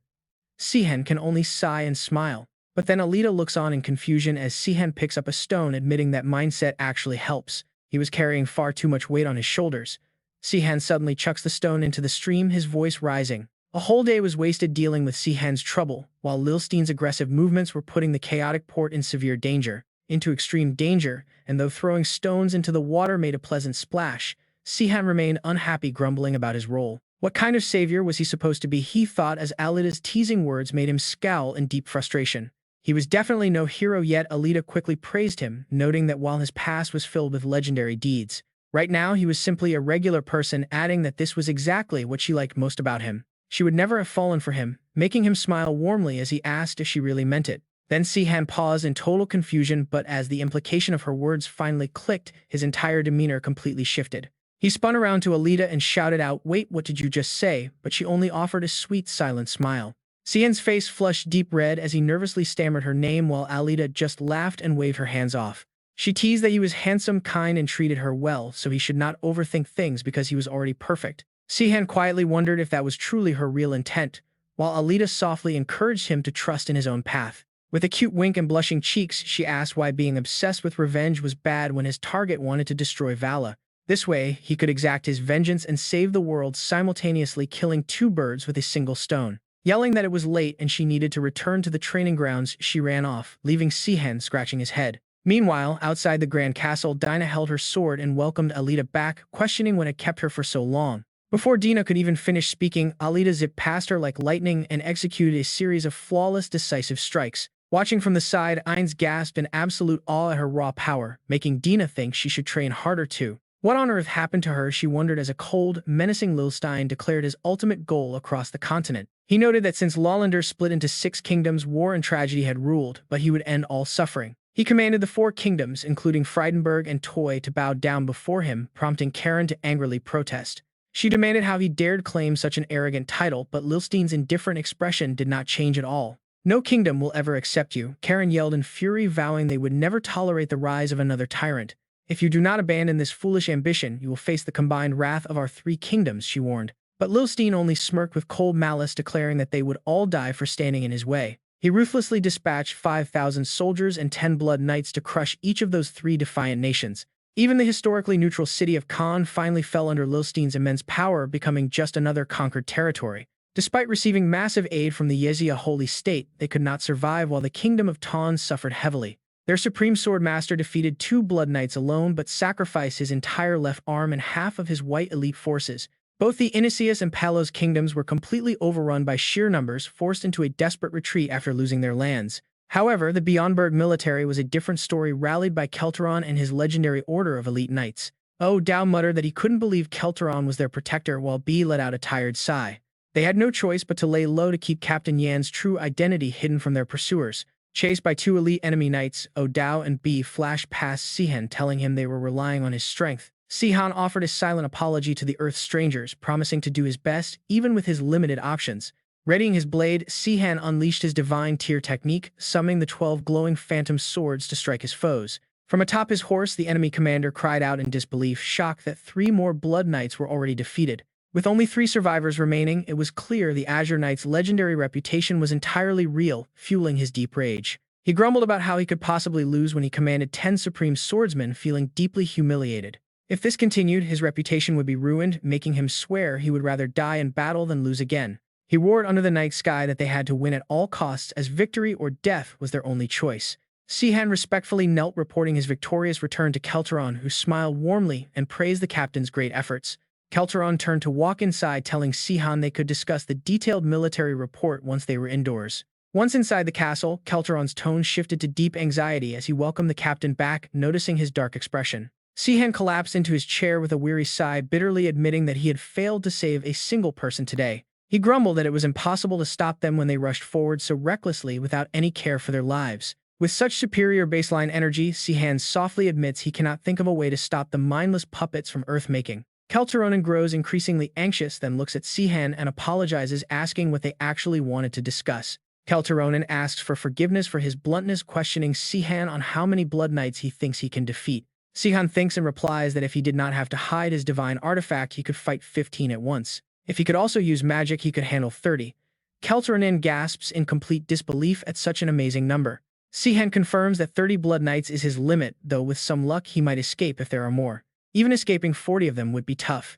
Sihan can only sigh and smile. But then Alita looks on in confusion as Sihan picks up a stone, admitting that mindset actually helps. He was carrying far too much weight on his shoulders. Sihan suddenly chucks the stone into the stream, his voice rising. A whole day was wasted dealing with Sihan's trouble, while Lilstein's aggressive movements were putting the chaotic port in severe danger, into extreme danger, and though throwing stones into the water made a pleasant splash, Sihan remained unhappy, grumbling about his role. What kind of savior was he supposed to be, he thought, as Alita's teasing words made him scowl in deep frustration. He was definitely no hero, yet Alita quickly praised him, noting that while his past was filled with legendary deeds, right now he was simply a regular person, adding that this was exactly what she liked most about him. She would never have fallen for him, making him smile warmly as he asked if she really meant it. Then Sihan paused in total confusion, but as the implication of her words finally clicked, his entire demeanor completely shifted. He spun around to Alita and shouted out, "Wait, what did you just say?" But she only offered a sweet, silent smile. Sihan's face flushed deep red as he nervously stammered her name, while Alita just laughed and waved her hands off. She teased that he was handsome, kind, and treated her well, so he should not overthink things because he was already perfect. Sihan quietly wondered if that was truly her real intent, while Alita softly encouraged him to trust in his own path. With a cute wink and blushing cheeks, she asked why being obsessed with revenge was bad when his target wanted to destroy Vala. This way, he could exact his vengeance and save the world, simultaneously killing two birds with a single stone. Yelling that it was late and she needed to return to the training grounds, she ran off, leaving Sihan scratching his head. Meanwhile, outside the Grand Castle, Dinah held her sword and welcomed Alita back, questioning what had kept her for so long. Before Dina could even finish speaking, Alita zipped past her like lightning and executed a series of flawless, decisive strikes. Watching from the side, Ainz gasped in absolute awe at her raw power, making Dina think she should train harder too. What on earth happened to her, she wondered, as a cold, menacing Lilstein declared his ultimate goal across the continent. He noted that since Lawlander split into 6 kingdoms, war and tragedy had ruled, but he would end all suffering. He commanded the 4 kingdoms, including Freidenberg and Toy, to bow down before him, prompting Karen to angrily protest. She demanded how he dared claim such an arrogant title, but Lilstein's indifferent expression did not change at all. "No kingdom will ever accept you," Karen yelled in fury, vowing they would never tolerate the rise of another tyrant. "If you do not abandon this foolish ambition, you will face the combined wrath of our 3 kingdoms," she warned. But Lilstein only smirked with cold malice, declaring that they would all die for standing in his way. He ruthlessly dispatched 5,000 soldiers and 10 blood knights to crush each of those 3 defiant nations. Even the historically neutral city of Khan finally fell under Lilstein's immense power, becoming just another conquered territory. Despite receiving massive aid from the Yezia Holy State, they could not survive while the Kingdom of Tan suffered heavily. Their Supreme Sword Master defeated 2 Blood Knights alone but sacrificed his entire left arm and half of his white elite forces. Both the Inicius and Palos kingdoms were completely overrun by sheer numbers, forced into a desperate retreat after losing their lands. However, the Bjornberg military was a different story, rallied by Kelteron and his legendary order of elite knights. Dao muttered that he couldn't believe Kelteron was their protector, while B let out a tired sigh. They had no choice but to lay low to keep Captain Yan's true identity hidden from their pursuers. Chased by 2 elite enemy knights, Dao and B flashed past Sihan, telling him they were relying on his strength. Sihan offered a silent apology to the Earth strangers, promising to do his best, even with his limited options. Readying his blade, Sihan unleashed his divine tier technique, summoning the 12 glowing phantom swords to strike his foes. From atop his horse, the enemy commander cried out in disbelief, shocked that 3 more Blood Knights were already defeated. With only 3 survivors remaining, it was clear the Azure Knight's legendary reputation was entirely real, fueling his deep rage. He grumbled about how he could possibly lose when he commanded 10 supreme swordsmen, feeling deeply humiliated. If this continued, his reputation would be ruined, making him swear he would rather die in battle than lose again. He roared under the night sky that they had to win at all costs, as victory or death was their only choice. Sihan respectfully knelt, reporting his victorious return to Kelteron, who smiled warmly and praised the captain's great efforts. Kelteron turned to walk inside, telling Sihan they could discuss the detailed military report once they were indoors. Once inside the castle, Kelteron's tone shifted to deep anxiety as he welcomed the captain back, noticing his dark expression. Sihan collapsed into his chair with a weary sigh, bitterly admitting that he had failed to save a single person today. He grumbled that it was impossible to stop them when they rushed forward so recklessly without any care for their lives. With such superior baseline energy, Sihan softly admits he cannot think of a way to stop the mindless puppets from earth-making. Kelteronen grows increasingly anxious, then looks at Sihan and apologizes, asking what they actually wanted to discuss. Kelteronen asks for forgiveness for his bluntness, questioning Sihan on how many Blood Knights he thinks he can defeat. Sihan thinks and replies that if he did not have to hide his divine artifact, he could fight 15 at once. If he could also use magic, he could handle 30. Kelteronen gasps in complete disbelief at such an amazing number. Sihan confirms that 30 Blood Knights is his limit, though with some luck he might escape if there are more. Even escaping 40 of them would be tough.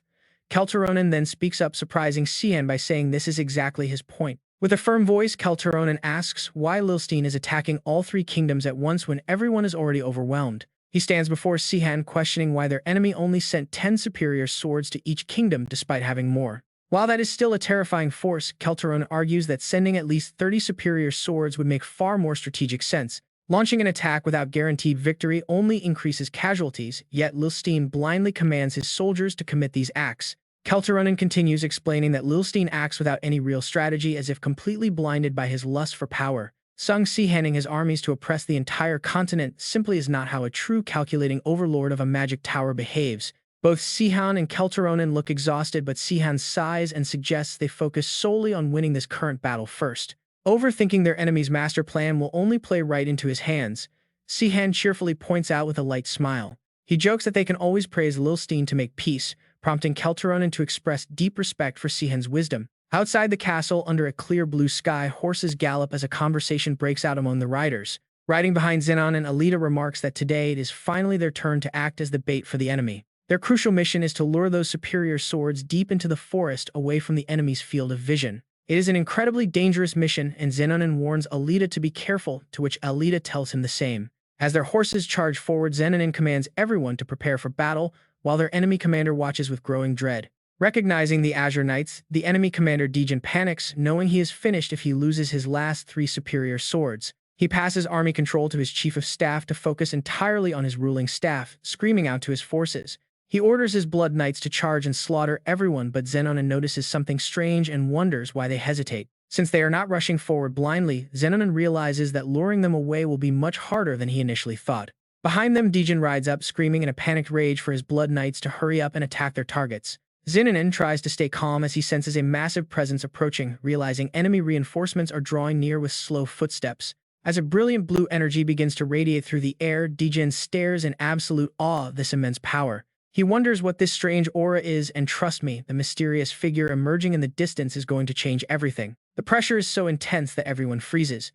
Kelteronen then speaks up, surprising Sihan by saying this is exactly his point. With a firm voice, Kelteronen asks why Lilstein is attacking all 3 kingdoms at once when everyone is already overwhelmed. He stands before Sihan, questioning why their enemy only sent 10 superior swords to each kingdom despite having more. While that is still a terrifying force, Kelteronen argues that sending at least 30 superior swords would make far more strategic sense. Launching an attack without guaranteed victory only increases casualties, yet Lilstein blindly commands his soldiers to commit these acts. Kelteronen continues, explaining that Lilstein acts without any real strategy, as if completely blinded by his lust for power. Sung Sihaning his armies to oppress the entire continent simply is not how a true calculating overlord of a magic tower behaves. Both Sihan and Kelteronen look exhausted, but Sihan sighs and suggests they focus solely on winning this current battle first. Overthinking their enemy's master plan will only play right into his hands, Sihan cheerfully points out with a light smile. He jokes that they can always praise Lilstein to make peace, prompting Kelteronen to express deep respect for Sihan's wisdom. Outside the castle, under a clear blue sky, horses gallop as a conversation breaks out among the riders. Riding behind Zenon and Alita remarks that today it is finally their turn to act as the bait for the enemy. Their crucial mission is to lure those superior swords deep into the forest, away from the enemy's field of vision. It is an incredibly dangerous mission, and Zenonin warns Alita to be careful, to which Alita tells him the same. As their horses charge forward, Zenonin commands everyone to prepare for battle, while their enemy commander watches with growing dread. Recognizing the Azure Knights, the enemy commander Dejin panics, knowing he is finished if he loses his last 3 superior swords. He passes army control to his chief of staff to focus entirely on his ruling staff, screaming out to his forces. He orders his Blood Knights to charge and slaughter everyone, but Zenonin notices something strange and wonders why they hesitate. Since they are not rushing forward blindly, Zenonin realizes that luring them away will be much harder than he initially thought. Behind them, Dejin rides up, screaming in a panicked rage for his Blood Knights to hurry up and attack their targets. Zenonin tries to stay calm as he senses a massive presence approaching, realizing enemy reinforcements are drawing near with slow footsteps. As a brilliant blue energy begins to radiate through the air, Dejin stares in absolute awe of this immense power. He wonders what this strange aura is, and trust me, the mysterious figure emerging in the distance is going to change everything. The pressure is so intense that everyone freezes.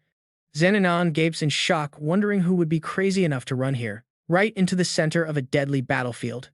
Zenonin gapes in shock, wondering who would be crazy enough to run here, right into the center of a deadly battlefield.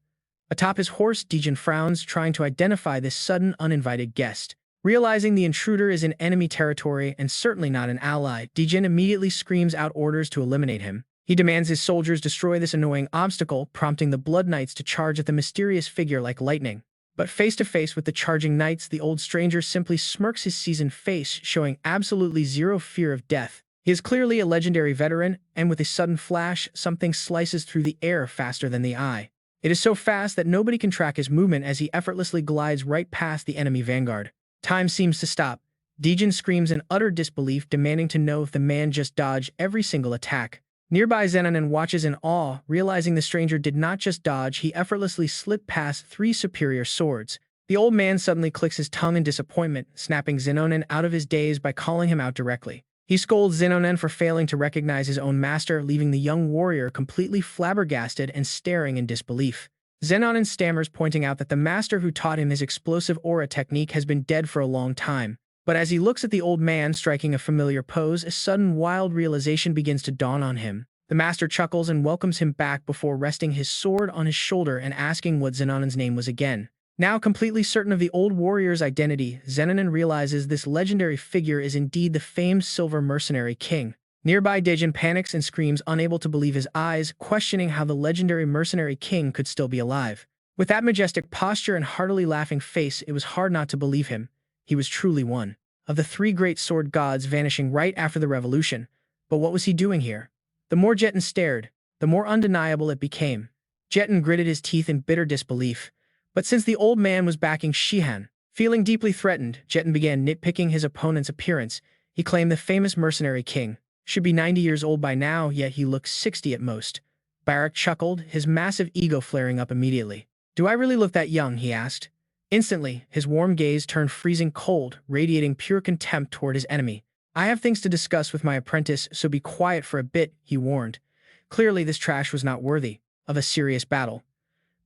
Atop his horse, Dejin frowns, trying to identify this sudden, uninvited guest. Realizing the intruder is in enemy territory and certainly not an ally, Dijin immediately screams out orders to eliminate him. He demands his soldiers destroy this annoying obstacle, prompting the Blood Knights to charge at the mysterious figure like lightning. But face to face with the charging knights, the old stranger simply smirks his seasoned face, showing absolutely zero fear of death. He is clearly a legendary veteran, and with a sudden flash, something slices through the air faster than the eye. It is so fast that nobody can track his movement as he effortlessly glides right past the enemy vanguard. Time seems to stop. Dijin screams in utter disbelief, demanding to know if the man just dodged every single attack. Nearby Zenanon watches in awe, realizing the stranger did not just dodge, he effortlessly slipped past 3 superior swords. The old man suddenly clicks his tongue in disappointment, snapping Zenanon out of his daze by calling him out directly. He scolds Zenanon for failing to recognize his own master, leaving the young warrior completely flabbergasted and staring in disbelief. Zenanon stammers, pointing out that the master who taught him his explosive aura technique has been dead for a long time. But as he looks at the old man striking a familiar pose, a sudden wild realization begins to dawn on him. The master chuckles and welcomes him back before resting his sword on his shoulder and asking what Zenonon's name was again. Now completely certain of the old warrior's identity, Zenanon realizes this legendary figure is indeed the famed silver mercenary king. Nearby Dijin panics and screams, unable to believe his eyes, questioning how the legendary mercenary king could still be alive. With that majestic posture and heartily laughing face, it was hard not to believe him. He was truly one of the 3 great sword gods vanishing right after the revolution. But what was he doing here? The more Jeton stared, the more undeniable it became. Jeton gritted his teeth in bitter disbelief. But since the old man was backing Sihan, feeling deeply threatened, Jeton began nitpicking his opponent's appearance. He claimed the famous mercenary king should be 90 years old by now, yet he looked 60 at most. Barak chuckled, his massive ego flaring up immediately. "Do I really look that young?" he asked. Instantly, his warm gaze turned freezing cold, radiating pure contempt toward his enemy. "I have things to discuss with my apprentice, so be quiet for a bit," he warned. Clearly, this trash was not worthy of a serious battle.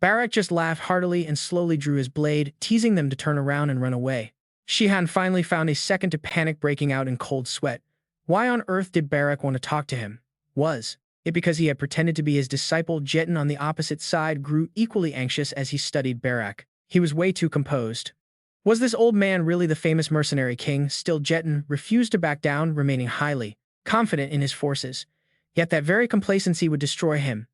Barak just laughed heartily and slowly drew his blade, teasing them to turn around and run away. Sihan finally found a second to panic, breaking out in cold sweat. Why on earth did Barak want to talk to him? Was it because he had pretended to be his disciple? Jeton on the opposite side grew equally anxious as he studied Barak. He was way too composed. Was this old man really the famous mercenary king? Still, Jeton refused to back down, remaining highly confident in his forces. Yet that very complacency would destroy him.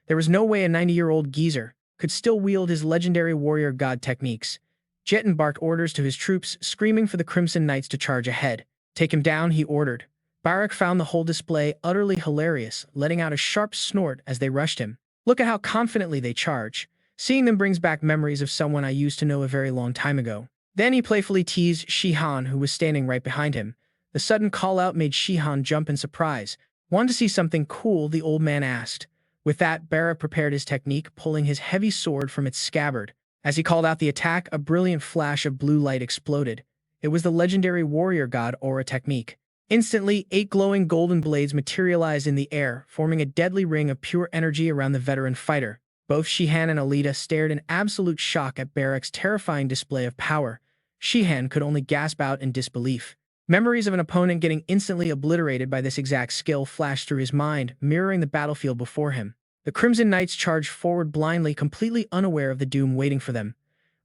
There was no way a 90-year-old geezer could still wield his legendary warrior god techniques. Jeton barked orders to his troops, screaming for the Crimson Knights to charge ahead. "Take him down," he ordered. Barak found the whole display utterly hilarious, letting out a sharp snort as they rushed him. "Look at how confidently they charge. Seeing them brings back memories of someone I used to know a very long time ago." Then he playfully teased Sihan, who was standing right behind him. The sudden call-out made Sihan jump in surprise. "Want to see something cool?" the old man asked. With that, Barak prepared his technique, pulling his heavy sword from its scabbard. As he called out the attack, a brilliant flash of blue light exploded. It was the legendary warrior god aura technique. Instantly, 8 glowing golden blades materialized in the air, forming a deadly ring of pure energy around the veteran fighter. Both Sihan and Alita stared in absolute shock at Barak's terrifying display of power. Sihan could only gasp out in disbelief. Memories of an opponent getting instantly obliterated by this exact skill flashed through his mind, mirroring the battlefield before him. The Crimson Knights charged forward blindly, completely unaware of the doom waiting for them.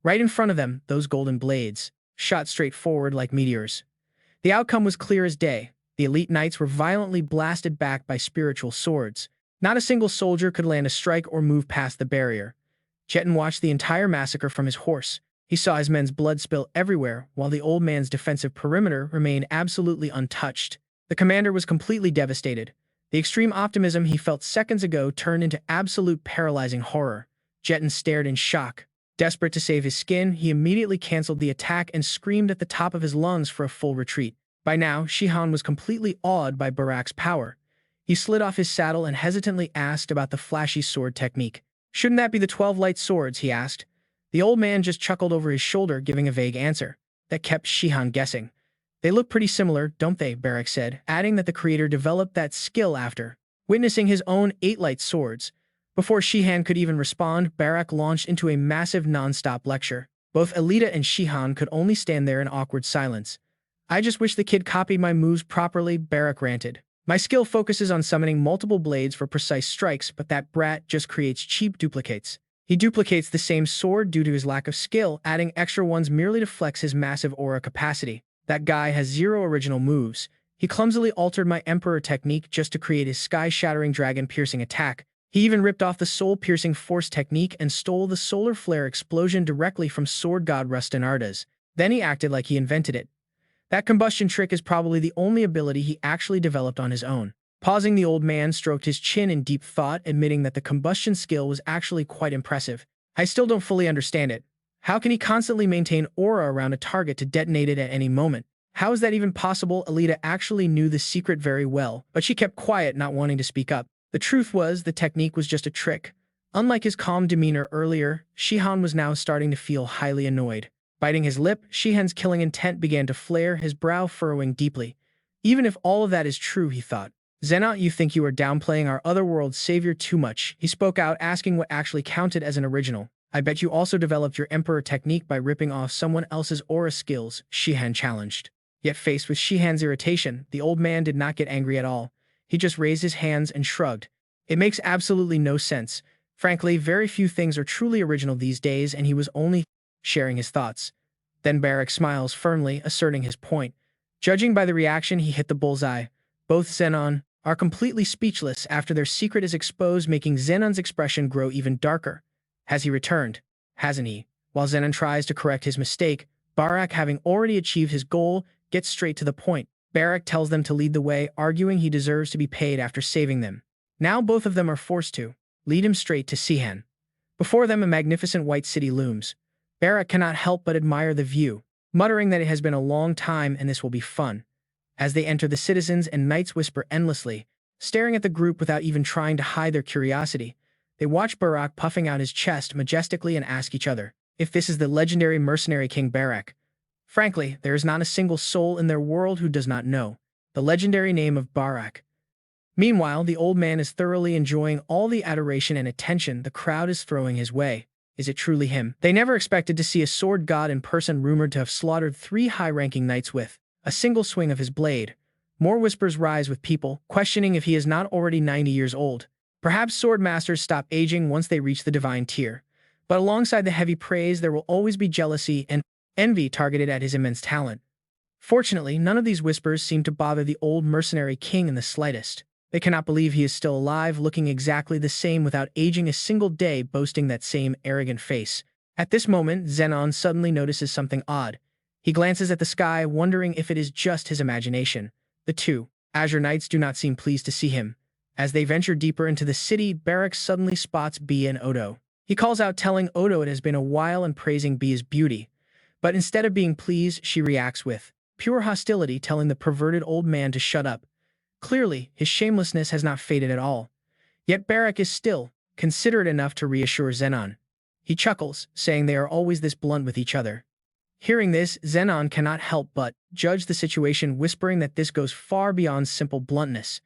Right in front of them, those golden blades shot straight forward like meteors. The outcome was clear as day. The elite knights were violently blasted back by spiritual swords. Not a single soldier could land a strike or move past the barrier. Jeton watched the entire massacre from his horse. He saw his men's blood spill everywhere, while the old man's defensive perimeter remained absolutely untouched. The commander was completely devastated. The extreme optimism he felt seconds ago turned into absolute paralyzing horror. Jeton stared in shock. Desperate to save his skin, he immediately canceled the attack and screamed at the top of his lungs for a full retreat. By now, Sihan was completely awed by Barak's power. He slid off his saddle and hesitantly asked about the flashy sword technique. "Shouldn't that be the 12 light swords?" he asked. The old man just chuckled over his shoulder, giving a vague answer. That kept Sihan guessing. "They look pretty similar, don't they?" Barak said, adding that the creator developed that skill after witnessing his own 8 light swords. Before Sihan could even respond, Barak launched into a massive non-stop lecture. Both Alita and Sihan could only stand there in awkward silence. "I just wish the kid copied my moves properly," Barak ranted. "My skill focuses on summoning multiple blades for precise strikes, but that brat just creates cheap duplicates." He duplicates the same sword due to his lack of skill, adding extra ones merely to flex his massive aura capacity. That guy has zero original moves. He clumsily altered my Emperor technique just to create his sky-shattering dragon-piercing attack. He even ripped off the soul-piercing force technique and stole the solar flare explosion directly from sword god Rustinarda's. Then he acted like he invented it. That combustion trick is probably the only ability he actually developed on his own. Pausing, the old man stroked his chin in deep thought, admitting that the combustion skill was actually quite impressive. I still don't fully understand it. How can he constantly maintain aura around a target to detonate it at any moment? How is that even possible? Alita actually knew the secret very well, but she kept quiet, not wanting to speak up. The truth was, the technique was just a trick. Unlike his calm demeanor earlier, Sihan was now starting to feel highly annoyed. Biting his lip, Shihan's killing intent began to flare, his brow furrowing deeply. Even if all of that is true, he thought. Xenon, you think you are downplaying our Otherworld savior too much. He spoke out, asking what actually counted as an original. I bet you also developed your Emperor technique by ripping off someone else's aura skills, Sihan challenged. Yet faced with Shihan's irritation, the old man did not get angry at all. He just raised his hands and shrugged. It makes absolutely no sense. Frankly, very few things are truly original these days, and he was only sharing his thoughts. Then Barak smiles firmly, asserting his point. Judging by the reaction, he hit the bullseye. Both Xenon are completely speechless after their secret is exposed, making Xenon's expression grow even darker. Has he returned? Hasn't he? While Xenon tries to correct his mistake, Barak, having already achieved his goal, gets straight to the point. Barak tells them to lead the way, arguing he deserves to be paid after saving them. Now both of them are forced to lead him straight to Sihan. Before them, a magnificent white city looms. Barak cannot help but admire the view, muttering that it has been a long time and this will be fun. As they enter, the citizens and knights whisper endlessly, staring at the group without even trying to hide their curiosity. They watch Barak puffing out his chest majestically and ask each other if this is the legendary mercenary King Barak. Frankly, there is not a single soul in their world who does not know the legendary name of Barak. Meanwhile, the old man is thoroughly enjoying all the adoration and attention the crowd is throwing his way. Is it truly him? They never expected to see a sword god in person, rumored to have slaughtered 3 high-ranking knights with a single swing of his blade. More whispers rise, with people questioning if he is not already 90 years old. Perhaps sword masters stop aging once they reach the divine tier. But alongside the heavy praise, there will always be jealousy and envy targeted at his immense talent. Fortunately, none of these whispers seem to bother the old mercenary king in the slightest. They cannot believe he is still alive, looking exactly the same without aging a single day, boasting that same arrogant face. At this moment, Xenon suddenly notices something odd. He glances at the sky, wondering if it is just his imagination. The 2 Azure Knights do not seem pleased to see him. As they venture deeper into the city, Barak suddenly spots Bee and Odo. He calls out, telling Odo it has been a while and praising Bee's beauty. But instead of being pleased, she reacts with pure hostility, telling the perverted old man to shut up. Clearly, his shamelessness has not faded at all. Yet Barak is still considerate enough to reassure Xenon. He chuckles, saying they are always this blunt with each other. Hearing this, Xenon cannot help but judge the situation, whispering that this goes far beyond simple bluntness.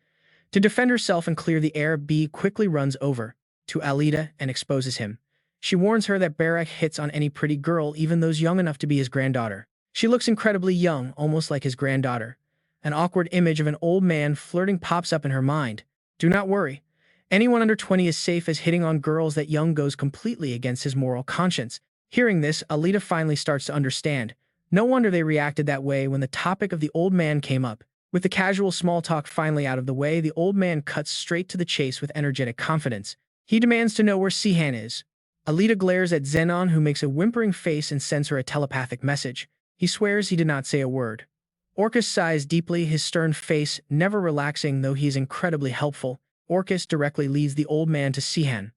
To defend herself and clear the air, Bee quickly runs over to Alita and exposes him. She warns her that Barak hits on any pretty girl, even those young enough to be his granddaughter. She looks incredibly young, almost like his granddaughter. An awkward image of an old man flirting pops up in her mind. Do not worry. Anyone under 20 is safe, as hitting on girls that young goes completely against his moral conscience. Hearing this, Alita finally starts to understand. No wonder they reacted that way when the topic of the old man came up. With the casual small talk finally out of the way, the old man cuts straight to the chase with energetic confidence. He demands to know where Sihan is. Alita glares at Xenon, who makes a whimpering face and sends her a telepathic message. He swears he did not say a word. Orcus sighs deeply, his stern face never relaxing, though he is incredibly helpful. Orcus directly leads the old man to Sihan.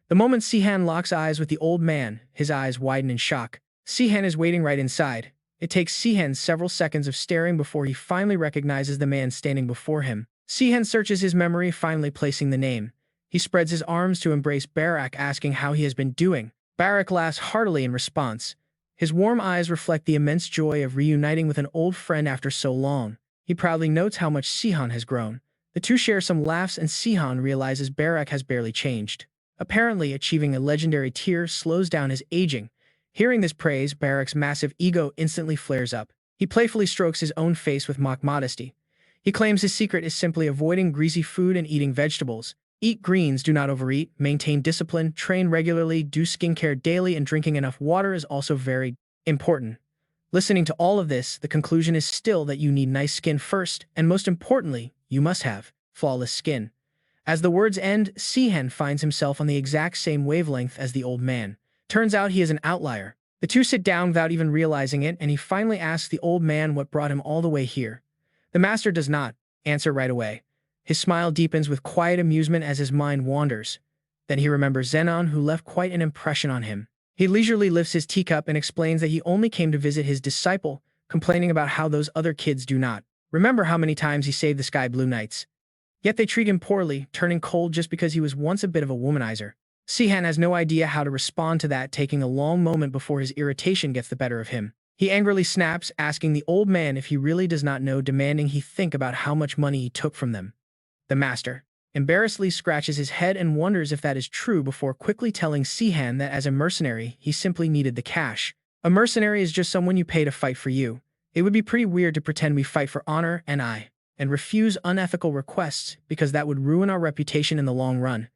The moment Sihan locks eyes with the old man, his eyes widen in shock. Sihan is waiting right inside. It takes Sihan several seconds of staring before he finally recognizes the man standing before him. Sihan searches his memory, finally placing the name. He spreads his arms to embrace Barak, asking how he has been doing. Barak laughs heartily in response. His warm eyes reflect the immense joy of reuniting with an old friend after so long. He proudly notes how much Sihan has grown. The two share some laughs, and Sihan realizes Barak has barely changed. Apparently, achieving a legendary tier slows down his aging. Hearing this praise, Barak's massive ego instantly flares up. He playfully strokes his own face with mock modesty. He claims his secret is simply avoiding greasy food and eating vegetables. Eat greens, do not overeat, maintain discipline, train regularly, do skincare daily, and drinking enough water is also very important. Listening to all of this, the conclusion is still that you need nice skin first, and most importantly, you must have flawless skin. As the words end, Sihan finds himself on the exact same wavelength as the old man. Turns out he is an outlier. The two sit down without even realizing it, and he finally asks the old man what brought him all the way here. The master does not answer right away. His smile deepens with quiet amusement as his mind wanders. Then he remembers Zenon, who left quite an impression on him. He leisurely lifts his teacup and explains that he only came to visit his disciple, complaining about how those other kids do not remember how many times he saved the Sky Blue Knights. Yet they treat him poorly, turning cold just because he was once a bit of a womanizer. Sihan has no idea how to respond to that, taking a long moment before his irritation gets the better of him. He angrily snaps, asking the old man if he really does not know, demanding he think about how much money he took from them. The master embarrassedly scratches his head and wonders if that is true before quickly telling Sihan that as a mercenary, he simply needed the cash. A mercenary is just someone you pay to fight for you. It would be pretty weird to pretend we fight for honor and refuse unethical requests because that would ruin our reputation in the long run.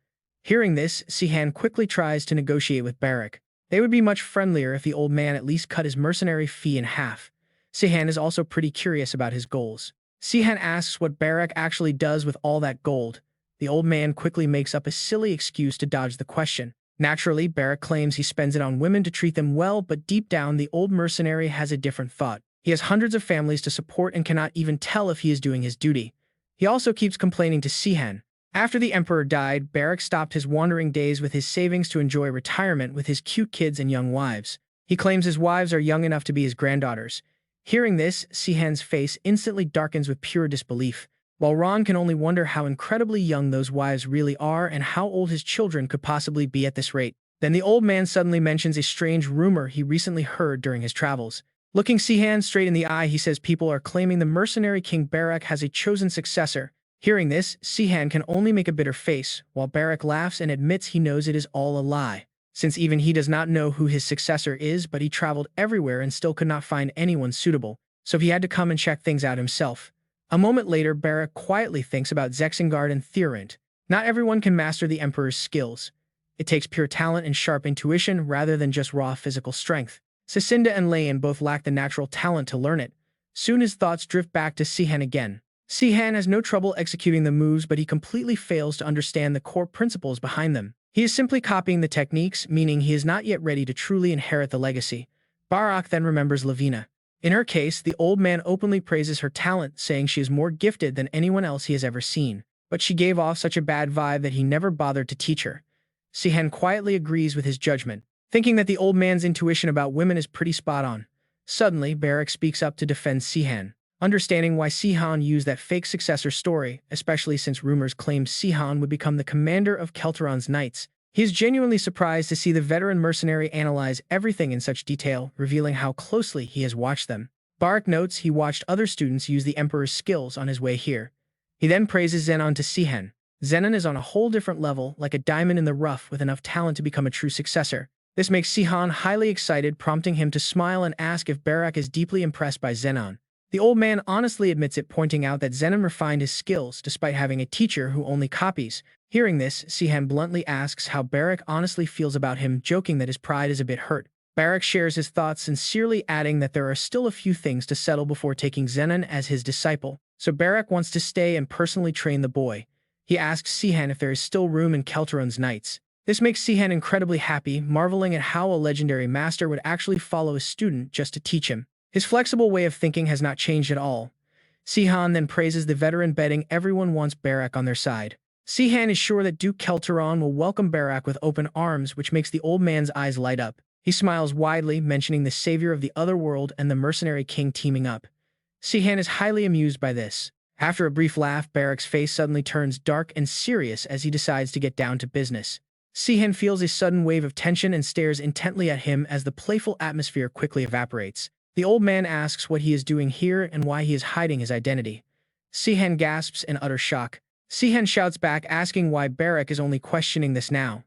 Hearing this, Sihan quickly tries to negotiate with Barak. They would be much friendlier if the old man at least cut his mercenary fee in half. Sihan is also pretty curious about his goals. Sihan asks what Barak actually does with all that gold. The old man quickly makes up a silly excuse to dodge the question. Naturally, Barak claims he spends it on women to treat them well, but deep down, the old mercenary has a different thought. He has hundreds of families to support and cannot even tell if he is doing his duty. He also keeps complaining to Sihan. After the emperor died, Barak stopped his wandering days with his savings to enjoy retirement with his cute kids and young wives. He claims his wives are young enough to be his granddaughters. Hearing this, Sihan's face instantly darkens with pure disbelief, while Ron can only wonder how incredibly young those wives really are and how old his children could possibly be at this rate. Then the old man suddenly mentions a strange rumor he recently heard during his travels. Looking Sihan straight in the eye, he says people are claiming the mercenary king Barak has a chosen successor. Hearing this, Sihan can only make a bitter face, while Barak laughs and admits he knows it is all a lie, since even he does not know who his successor is, but he traveled everywhere and still could not find anyone suitable, so he had to come and check things out himself. A moment later, Barak quietly thinks about Zexengard and Tyrant. Not everyone can master the Emperor's skills. It takes pure talent and sharp intuition rather than just raw physical strength. Cicinda and Layan both lack the natural talent to learn it. Soon his thoughts drift back to Sihan again. Sihan has no trouble executing the moves, but he completely fails to understand the core principles behind them. He is simply copying the techniques, meaning he is not yet ready to truly inherit the legacy. Barak then remembers Lavina. In her case, the old man openly praises her talent, saying she is more gifted than anyone else he has ever seen. But she gave off such a bad vibe that he never bothered to teach her. Sihan quietly agrees with his judgment, thinking that the old man's intuition about women is pretty spot on. Suddenly, Barak speaks up to defend Sihan, understanding why Sihan used that fake successor story, especially since rumors claimed Sihan would become the commander of Kelteron's knights. He is genuinely surprised to see the veteran mercenary analyze everything in such detail, revealing how closely he has watched them. Barak notes he watched other students use the Emperor's skills on his way here. He then praises Zenon to Sihan. Zenon is on a whole different level, like a diamond in the rough with enough talent to become a true successor. This makes Sihan highly excited, prompting him to smile and ask if Barak is deeply impressed by Zenon. The old man honestly admits it, pointing out that Zenon refined his skills despite having a teacher who only copies. Hearing this, Sihan bluntly asks how Barak honestly feels about him, joking that his pride is a bit hurt. Barak shares his thoughts, sincerely adding that there are still a few things to settle before taking Zenon as his disciple, so Barak wants to stay and personally train the boy. He asks Sihan if there is still room in Kelteron's knights. This makes Sihan incredibly happy, marveling at how a legendary master would actually follow a student just to teach him. His flexible way of thinking has not changed at all. Sihan then praises the veteran, betting everyone wants Barak on their side. Sihan is sure that Duke Kelteron will welcome Barak with open arms, which makes the old man's eyes light up. He smiles widely, mentioning the savior of the Otherworld and the mercenary king teaming up. Sihan is highly amused by this. After a brief laugh, Barak's face suddenly turns dark and serious as he decides to get down to business. Sihan feels a sudden wave of tension and stares intently at him as the playful atmosphere quickly evaporates. The old man asks what he is doing here and why he is hiding his identity. Sihan gasps in utter shock. Sihan shouts back, asking why Barak is only questioning this now.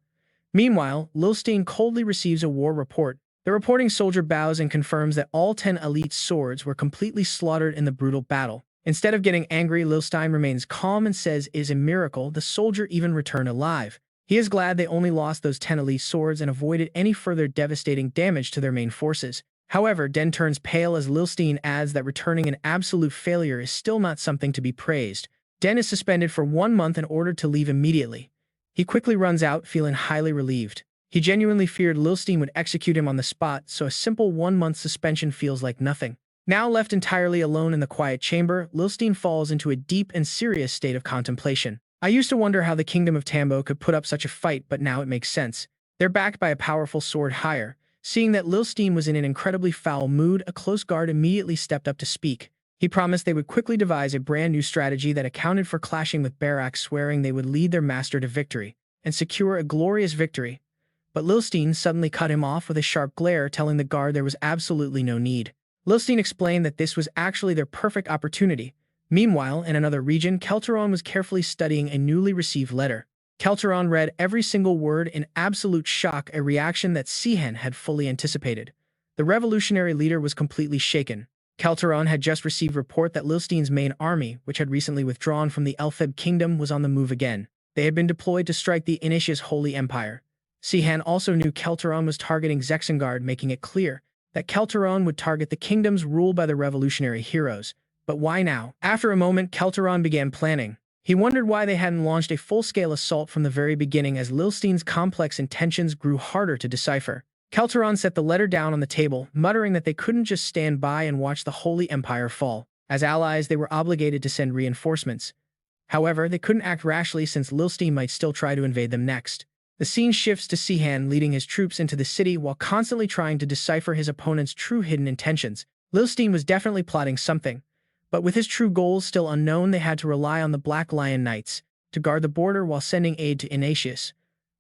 Meanwhile, Lilstein coldly receives a war report. The reporting soldier bows and confirms that all 10 elite swords were completely slaughtered in the brutal battle. Instead of getting angry, Lilstein remains calm and says it is a miracle the soldier even returned alive. He is glad they only lost those 10 elite swords and avoided any further devastating damage to their main forces. However, Den turns pale as Lilstein adds that returning an absolute failure is still not something to be praised. Den is suspended for 1 month and ordered to leave immediately. He quickly runs out, feeling highly relieved. He genuinely feared Lilstein would execute him on the spot, so a simple 1-month suspension feels like nothing. Now left entirely alone in the quiet chamber, Lilstein falls into a deep and serious state of contemplation. I used to wonder how the Kingdom of Tambo could put up such a fight, but now it makes sense. They're backed by a powerful sword hire. Seeing that Lilstein was in an incredibly foul mood, a close guard immediately stepped up to speak. He promised they would quickly devise a brand new strategy that accounted for clashing with Barak, swearing they would lead their master to victory and secure a glorious victory. But Lilstein suddenly cut him off with a sharp glare, telling the guard there was absolutely no need. Lilstein explained that this was actually their perfect opportunity. Meanwhile, in another region, Kelteron was carefully studying a newly received letter. Kelteron read every single word in absolute shock, a reaction that Sihan had fully anticipated. The revolutionary leader was completely shaken. Kelteron had just received report that Lilstein's main army, which had recently withdrawn from the Elpheb kingdom, was on the move again. They had been deployed to strike the Initia's holy empire. Sihan also knew Kelteron was targeting Zexengard, making it clear that Kelteron would target the kingdoms ruled by the revolutionary heroes. But why now? After a moment, Kelteron began planning. He wondered why they hadn't launched a full-scale assault from the very beginning, as Lilstein's complex intentions grew harder to decipher. Kelteron set the letter down on the table, muttering that they couldn't just stand by and watch the Holy Empire fall. As allies, they were obligated to send reinforcements. However, they couldn't act rashly since Lilstein might still try to invade them next. The scene shifts to Sihan leading his troops into the city while constantly trying to decipher his opponent's true hidden intentions. Lilstein was definitely plotting something, but with his true goals still unknown, they had to rely on the Black Lion Knights to guard the border while sending aid to Ignatius.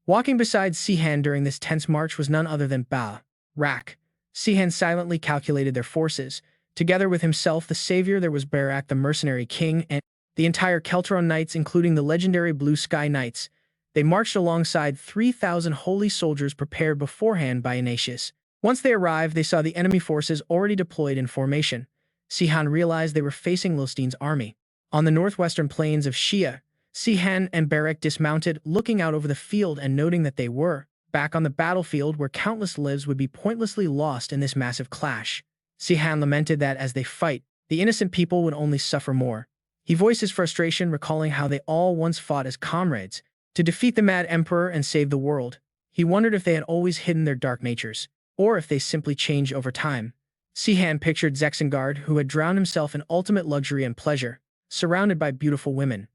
Walking beside Sihan during this tense march was none other than Barak. Sihan silently calculated their forces. Together with himself, the savior, there was Barak, the mercenary king, and the entire Kelteron Knights, including the legendary Blue Sky Knights. They marched alongside 3,000 holy soldiers prepared beforehand by Ignatius. Once they arrived, they saw the enemy forces already deployed in formation. Sihan realized they were facing Lilstein's army. On the northwestern plains of Shia, Sihan and Barak dismounted, looking out over the field and noting that they were back on the battlefield where countless lives would be pointlessly lost in this massive clash. Sihan lamented that as they fight, the innocent people would only suffer more. He voiced his frustration, recalling how they all once fought as comrades to defeat the Mad Emperor and save the world. He wondered if they had always hidden their dark natures, or if they simply changed over time. Sihan pictured Zexengard, who had drowned himself in ultimate luxury and pleasure, surrounded by beautiful women.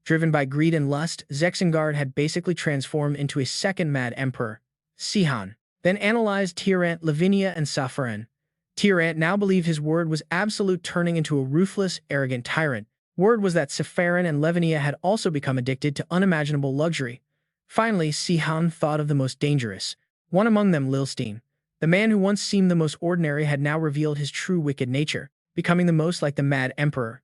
Driven by greed and lust, Zexengard had basically transformed into a second Mad Emperor. Sihan then analyzed Tyrant, Lavinia, and Safaran. Tyrant now believed his word was absolute, turning into a ruthless, arrogant tyrant. Word was that Safaran and Lavinia had also become addicted to unimaginable luxury. Finally, Sihan thought of the most dangerous. One among them, Lilstein. The man who once seemed the most ordinary had now revealed his true wicked nature, becoming the most like the Mad Emperor.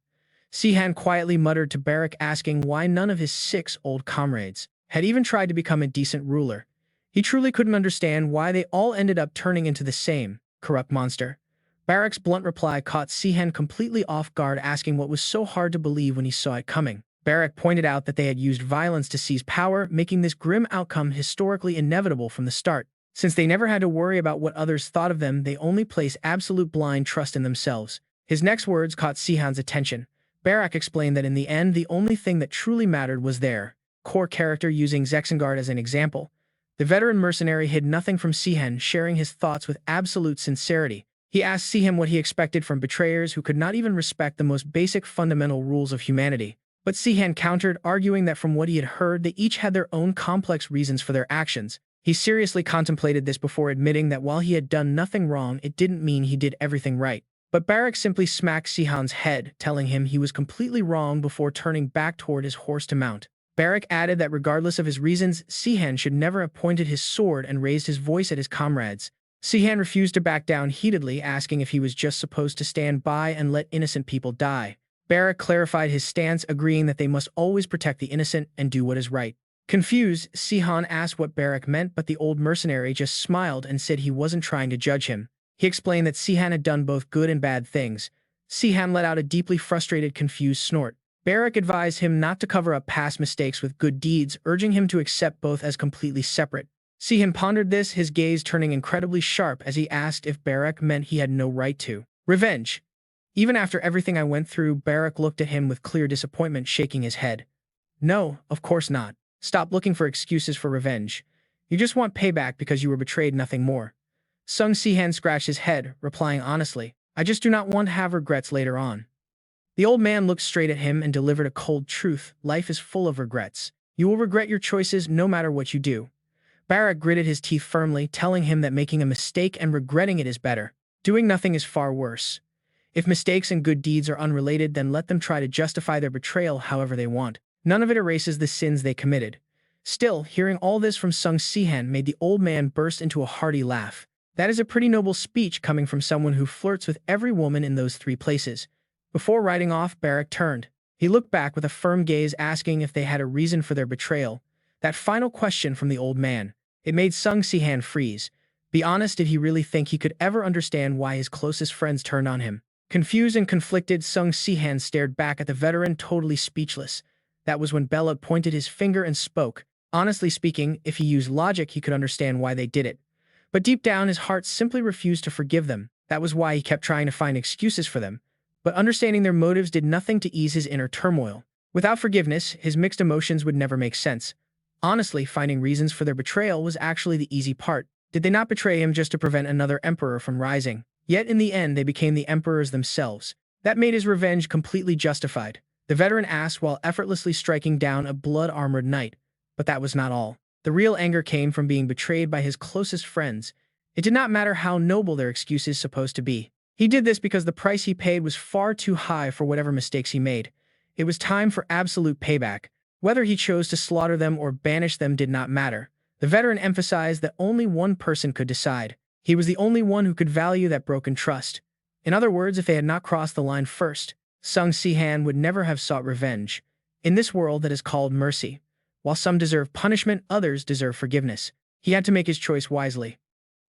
Sihan quietly muttered to Barak, asking why none of his 6 old comrades had even tried to become a decent ruler. He truly couldn't understand why they all ended up turning into the same corrupt monster. Barak's blunt reply caught Sihan completely off guard, asking what was so hard to believe when he saw it coming. Barak pointed out that they had used violence to seize power, making this grim outcome historically inevitable from the start. Since they never had to worry about what others thought of them, they only placed absolute blind trust in themselves. His next words caught Sihan's attention. Barak explained that in the end, the only thing that truly mattered was their core character, using Zexengard as an example. The veteran mercenary hid nothing from Sihan, sharing his thoughts with absolute sincerity. He asked Sihan what he expected from betrayers who could not even respect the most basic fundamental rules of humanity. But Sihan countered, arguing that from what he had heard, they each had their own complex reasons for their actions. He seriously contemplated this before admitting that while he had done nothing wrong, it didn't mean he did everything right. But Barak simply smacked Sihan's head, telling him he was completely wrong before turning back toward his horse to mount. Barak added that regardless of his reasons, Sihan should never have pointed his sword and raised his voice at his comrades. Sihan refused to back down, heatedly asking if he was just supposed to stand by and let innocent people die. Barak clarified his stance, agreeing that they must always protect the innocent and do what is right. Confused, Sihan asked what Barak meant, but the old mercenary just smiled and said he wasn't trying to judge him. He explained that Sihan had done both good and bad things. Sihan let out a deeply frustrated, confused snort. Barak advised him not to cover up past mistakes with good deeds, urging him to accept both as completely separate. Sihan pondered this, his gaze turning incredibly sharp as he asked if Barak meant he had no right to revenge. Even after everything I went through, Barak looked at him with clear disappointment, shaking his head. No, of course not. Stop looking for excuses for revenge. You just want payback because you were betrayed, nothing more. Sung Sihan scratched his head, replying honestly, I just do not want to have regrets later on. The old man looked straight at him and delivered a cold truth. Life is full of regrets. You will regret your choices no matter what you do. Barak gritted his teeth firmly, telling him that making a mistake and regretting it is better. Doing nothing is far worse. If mistakes and good deeds are unrelated, then let them try to justify their betrayal however they want. None of it erases the sins they committed. Still, hearing all this from Sung Sihan made the old man burst into a hearty laugh. That is a pretty noble speech coming from someone who flirts with every woman in those three places. Before riding off, Barak turned. He looked back with a firm gaze, asking if they had a reason for their betrayal. That final question from the old man. It made Sung Sihan freeze. Be honest, did he really think he could ever understand why his closest friends turned on him? Confused and conflicted, Sung Sihan stared back at the veteran, totally speechless. That was when Bella pointed his finger and spoke. Honestly speaking, if he used logic, he could understand why they did it. But deep down, his heart simply refused to forgive them. That was why he kept trying to find excuses for them. But understanding their motives did nothing to ease his inner turmoil. Without forgiveness, his mixed emotions would never make sense. Honestly, finding reasons for their betrayal was actually the easy part. Did they not betray him just to prevent another emperor from rising? Yet in the end, they became the emperors themselves. That made his revenge completely justified. The veteran asked while effortlessly striking down a blood-armored knight. But that was not all. The real anger came from being betrayed by his closest friends. It did not matter how noble their excuses supposed to be. He did this because the price he paid was far too high for whatever mistakes he made. It was time for absolute payback. Whether he chose to slaughter them or banish them did not matter. The veteran emphasized that only one person could decide. He was the only one who could value that broken trust. In other words, if they had not crossed the line first, Sung Sihan would never have sought revenge. In this world that is called mercy, while some deserve punishment, others deserve forgiveness. He had to make his choice wisely.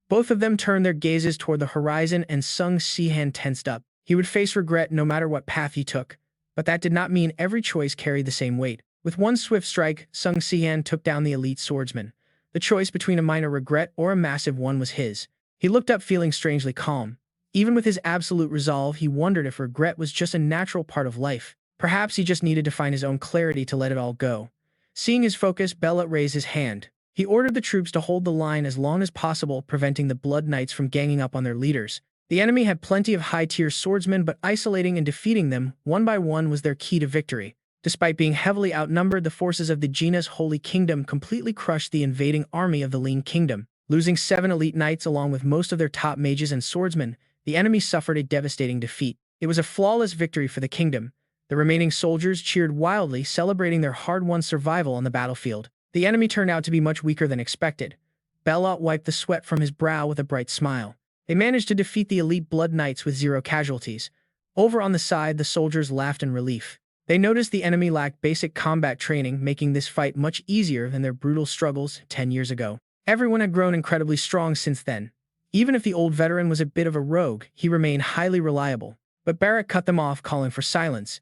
Both of them turned their gazes toward the horizon, and Sung Sihan tensed up. He would face regret no matter what path he took. But that did not mean every choice carried the same weight. With one swift strike, Sung Sihan took down the elite swordsman. The choice between a minor regret or a massive one was his. He looked up feeling strangely calm. Even with his absolute resolve, he wondered if regret was just a natural part of life. Perhaps he just needed to find his own clarity to let it all go. Seeing his focus, Bella raised his hand. He ordered the troops to hold the line as long as possible, preventing the Blood Knights from ganging up on their leaders. The enemy had plenty of high-tier swordsmen, but isolating and defeating them one by one was their key to victory. Despite being heavily outnumbered, the forces of the Gina's Holy Kingdom completely crushed the invading army of the Lean Kingdom. Losing 7 elite knights along with most of their top mages and swordsmen, the enemy suffered a devastating defeat. It was a flawless victory for the kingdom. The remaining soldiers cheered wildly, celebrating their hard-won survival on the battlefield. The enemy turned out to be much weaker than expected. Bellot wiped the sweat from his brow with a bright smile. They managed to defeat the elite Blood Knights with 0 casualties. Over on the side, the soldiers laughed in relief. They noticed the enemy lacked basic combat training, making this fight much easier than their brutal struggles 10 years ago. Everyone had grown incredibly strong since then. Even if the old veteran was a bit of a rogue, he remained highly reliable. But Barak cut them off, calling for silence.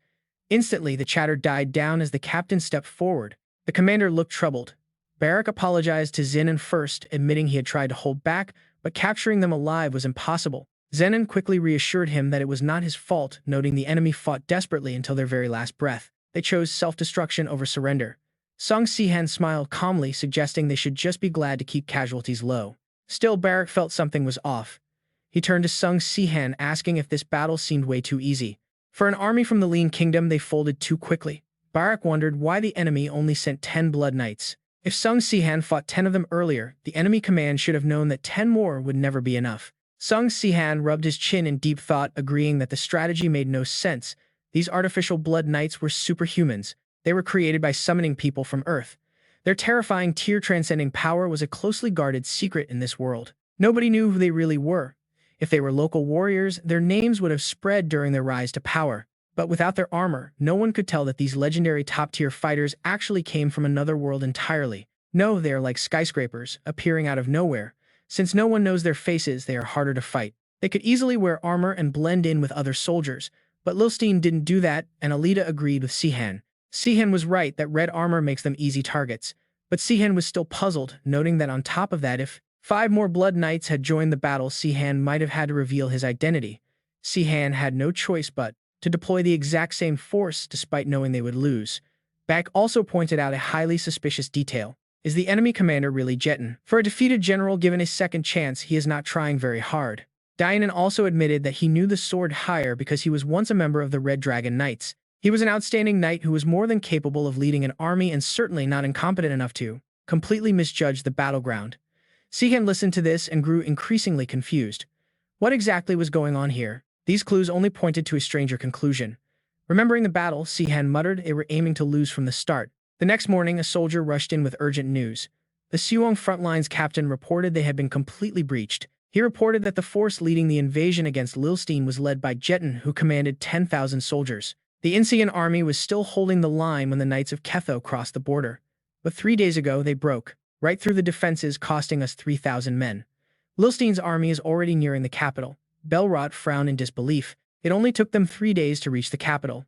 Instantly, the chatter died down as the captain stepped forward. The commander looked troubled. Barak apologized to Zenon first, admitting he had tried to hold back, but capturing them alive was impossible. Zenon quickly reassured him that it was not his fault, noting the enemy fought desperately until their very last breath. They chose self-destruction over surrender. Sung Sihan smiled calmly, suggesting they should just be glad to keep casualties low. Still, Barak felt something was off. He turned to Sung Sihan, asking if this battle seemed way too easy. For an army from the Lean Kingdom, they folded too quickly. Barak wondered why the enemy only sent 10 Blood Knights. If Sung Sihan fought 10 of them earlier, the enemy command should have known that 10 more would never be enough. Sung Sihan rubbed his chin in deep thought, agreeing that the strategy made no sense. These artificial Blood Knights were superhumans. They were created by summoning people from Earth. Their terrifying tier-transcending power was a closely guarded secret in this world. Nobody knew who they really were. If they were local warriors, their names would have spread during their rise to power. But without their armor, no one could tell that these legendary top-tier fighters actually came from another world entirely. No, they are like skyscrapers, appearing out of nowhere. Since no one knows their faces, they are harder to fight. They could easily wear armor and blend in with other soldiers, But Lilstein didn't do that, and Alita agreed with Sihan. Sihan was right that red armor makes them easy targets, but Sihan was still puzzled, noting that on top of that, if 5 more Blood Knights had joined the battle, Sihan might have had to reveal his identity. Sihan had no choice but to deploy the exact same force despite knowing they would lose. Baek also pointed out a highly suspicious detail. Is the enemy commander really Jeton? For a defeated general given a second chance, he is not trying very hard. Dianon also admitted that he knew the sword higher because he was once a member of the Red Dragon Knights. He was an outstanding knight who was more than capable of leading an army and certainly not incompetent enough to completely misjudge the battleground. Sihan listened to this and grew increasingly confused. What exactly was going on here? These clues only pointed to a stranger conclusion. Remembering the battle, Sihan muttered they were aiming to lose from the start. The next morning, a soldier rushed in with urgent news. The Suong Frontlines captain reported they had been completely breached. He reported that the force leading the invasion against Lilstein was led by Jeton, who commanded 10,000 soldiers. The Insean army was still holding the line when the Knights of Ketho crossed the border. But 3 days ago, they broke right through the defenses, costing us 3,000 men. Lilstein's army is already nearing the capital. Belrot frowned in disbelief. It only took them 3 days to reach the capital.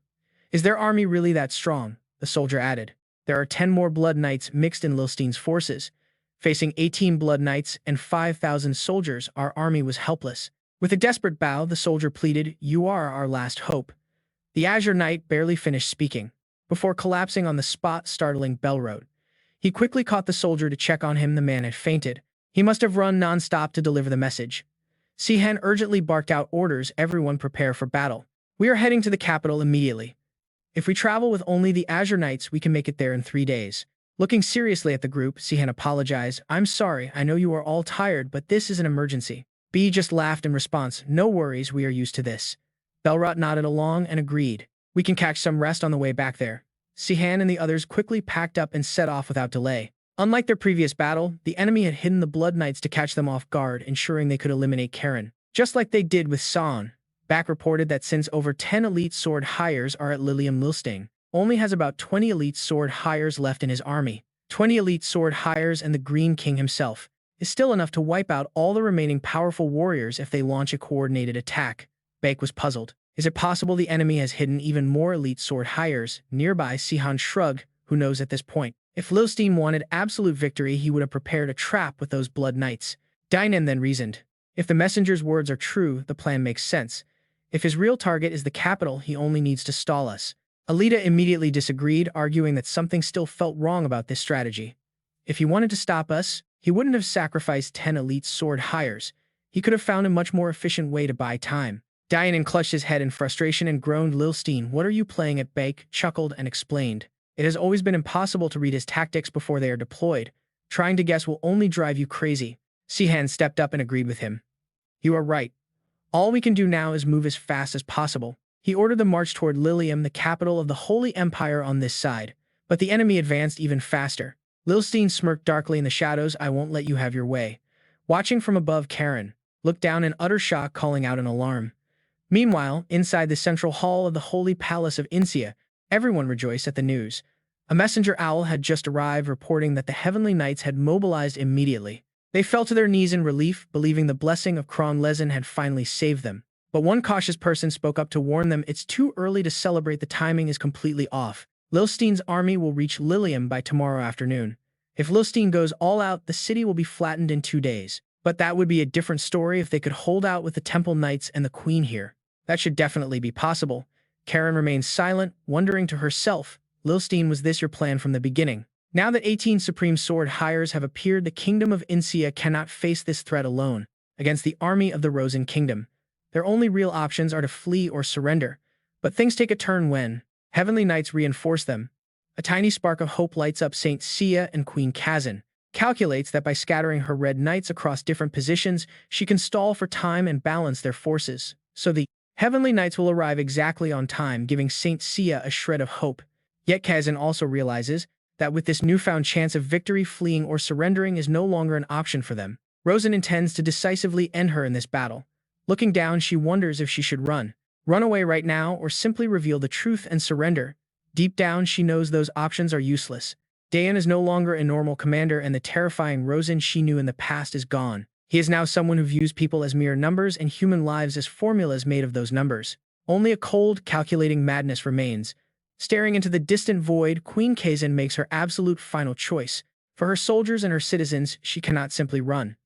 Is their army really that strong? The soldier added. There are 10 more Blood Knights mixed in Lilstein's forces. Facing 18 Blood Knights and 5,000 soldiers, our army was helpless. With a desperate bow, the soldier pleaded, "You are our last hope." The Azure Knight barely finished speaking before collapsing on the spot, startling Belrot. He quickly caught the soldier to check on him. The man had fainted. He must have run non-stop to deliver the message. Sihan urgently barked out orders, "Everyone prepare for battle. We are heading to the capital immediately. If we travel with only the Azure Knights, we can make it there in 3 days." Looking seriously at the group, Sihan apologized. "I'm sorry, I know you are all tired, but this is an emergency." B just laughed in response. "No worries, we are used to this." Belrot nodded along and agreed. "We can catch some rest on the way back there." Sihan and the others quickly packed up and set off without delay. Unlike their previous battle, the enemy had hidden the Blood Knights to catch them off guard, ensuring they could eliminate Karen. Just like they did with Sihan. Baek reported that since over 10 elite sword hires are at Lilium, Lilstein only has about 20 elite sword hires left in his army. 20 elite sword hires and the Green King himself is still enough to wipe out all the remaining powerful warriors if they launch a coordinated attack. Baek was puzzled. Is it possible the enemy has hidden even more elite sword hires nearby? Sihan shrugged. Who knows at this point? If Lilstein wanted absolute victory, he would have prepared a trap with those Blood Knights. Dianon then reasoned. If the messenger's words are true, the plan makes sense. If his real target is the capital, he only needs to stall us. Alita immediately disagreed, arguing that something still felt wrong about this strategy. If he wanted to stop us, he wouldn't have sacrificed 10 elite sword hires. He could have found a much more efficient way to buy time. Dianon clutched his head in frustration and groaned. Lilstein, what are you playing at? Baek chuckled and explained. It has always been impossible to read his tactics before they are deployed. Trying to guess will only drive you crazy. Sihan stepped up and agreed with him. You are right. All we can do now is move as fast as possible. He ordered the march toward Lilium, the capital of the Holy Empire on this side, but the enemy advanced even faster. Lilstein smirked darkly in the shadows. I won't let you have your way. Watching from above, Karen looked down in utter shock, calling out an alarm. Meanwhile, inside the central hall of the Holy Palace of Insia, everyone rejoiced at the news. A messenger owl had just arrived, reporting that the Heavenly Knights had mobilized immediately. They fell to their knees in relief, believing the blessing of Kron Lezen had finally saved them. But one cautious person spoke up to warn them. It's too early to celebrate. The timing is completely off. Lilstein's army will reach Lilium by tomorrow afternoon. If Lilstein goes all out, the city will be flattened in 2 days. But that would be a different story if they could hold out with the Temple Knights and the Queen here. That should definitely be possible. Karen remained silent, wondering to herself, Lilstein, was this your plan from the beginning? Now that 18 Supreme Sword hires have appeared, the Kingdom of Insia cannot face this threat alone against the army of the Rosen Kingdom. Their only real options are to flee or surrender. But things take a turn when Heavenly Knights reinforce them. A tiny spark of hope lights up. Saint Sia and Queen Kazan calculates that by scattering her red knights across different positions, she can stall for time and balance their forces. So the Heavenly Knights will arrive exactly on time, giving Saint Sia a shred of hope. Yet Kazan also realizes that with this newfound chance of victory, fleeing or surrendering is no longer an option for them. Rosen intends to decisively end her in this battle. Looking down, she wonders if she should run away right now, or simply reveal the truth and surrender. Deep down, she knows those options are useless. Dayan is no longer a normal commander, and the terrifying Rosen she knew in the past is gone. He is now someone who views people as mere numbers and human lives as formulas made of those numbers. Only a cold, calculating madness remains. Staring into the distant void, Queen Kazan makes her absolute final choice. For her soldiers and her citizens, she cannot simply run.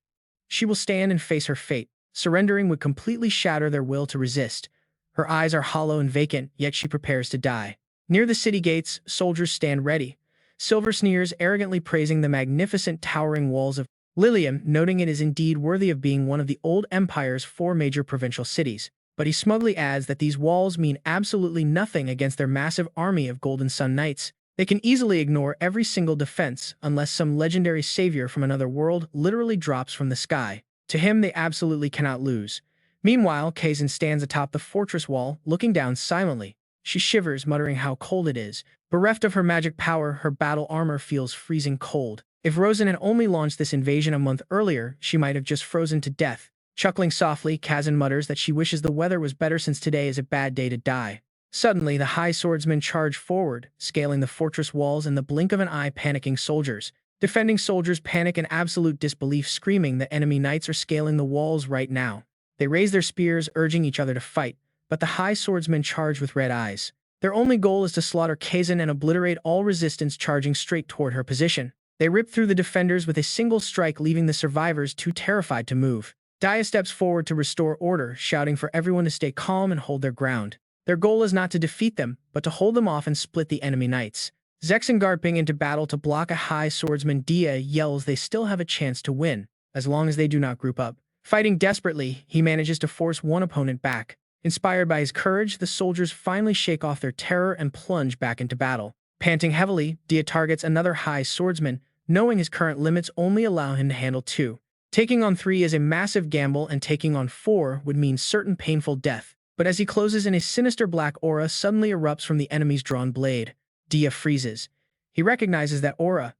She will stand and face her fate. Surrendering would completely shatter their will to resist. Her eyes are hollow and vacant, yet she prepares to die. Near the city gates, soldiers stand ready. Silver sneers arrogantly praising the magnificent towering walls of Lilium, noting it is indeed worthy of being one of the old empire's 4 major provincial cities. But he smugly adds that these walls mean absolutely nothing against their massive army of Golden Sun Knights. They can easily ignore every single defense unless some legendary savior from another world literally drops from the sky. To him, they absolutely cannot lose. Meanwhile, Kazan stands atop the fortress wall, looking down silently. She shivers, muttering how cold it is. Bereft of her magic power, her battle armor feels freezing cold. If Rosen had only launched this invasion a month earlier, she might have just frozen to death. Chuckling softly, Kazan mutters that she wishes the weather was better since today is a bad day to die. Suddenly, the high swordsmen charge forward, scaling the fortress walls in the blink of an eye, panicking soldiers. Defending soldiers panic in absolute disbelief, screaming that enemy knights are scaling the walls right now. They raise their spears, urging each other to fight, but the high swordsmen charge with red eyes. Their only goal is to slaughter Kazan and obliterate all resistance charging straight toward her position. They rip through the defenders with a single strike, leaving the survivors too terrified to move. Dia steps forward to restore order, shouting for everyone to stay calm and hold their ground. Their goal is not to defeat them, but to hold them off and split the enemy knights. Zexengarping into battle to block a high swordsman, Dia yells they still have a chance to win, as long as they do not group up. Fighting desperately, he manages to force one opponent back. Inspired by his courage, the soldiers finally shake off their terror and plunge back into battle. Panting heavily, Dia targets another high swordsman, knowing his current limits only allow him to handle 2. Taking on 3 is a massive gamble, and taking on 4 would mean certain painful death. But as he closes in, a sinister black aura suddenly erupts from the enemy's drawn blade. Dia freezes. He recognizes that aura.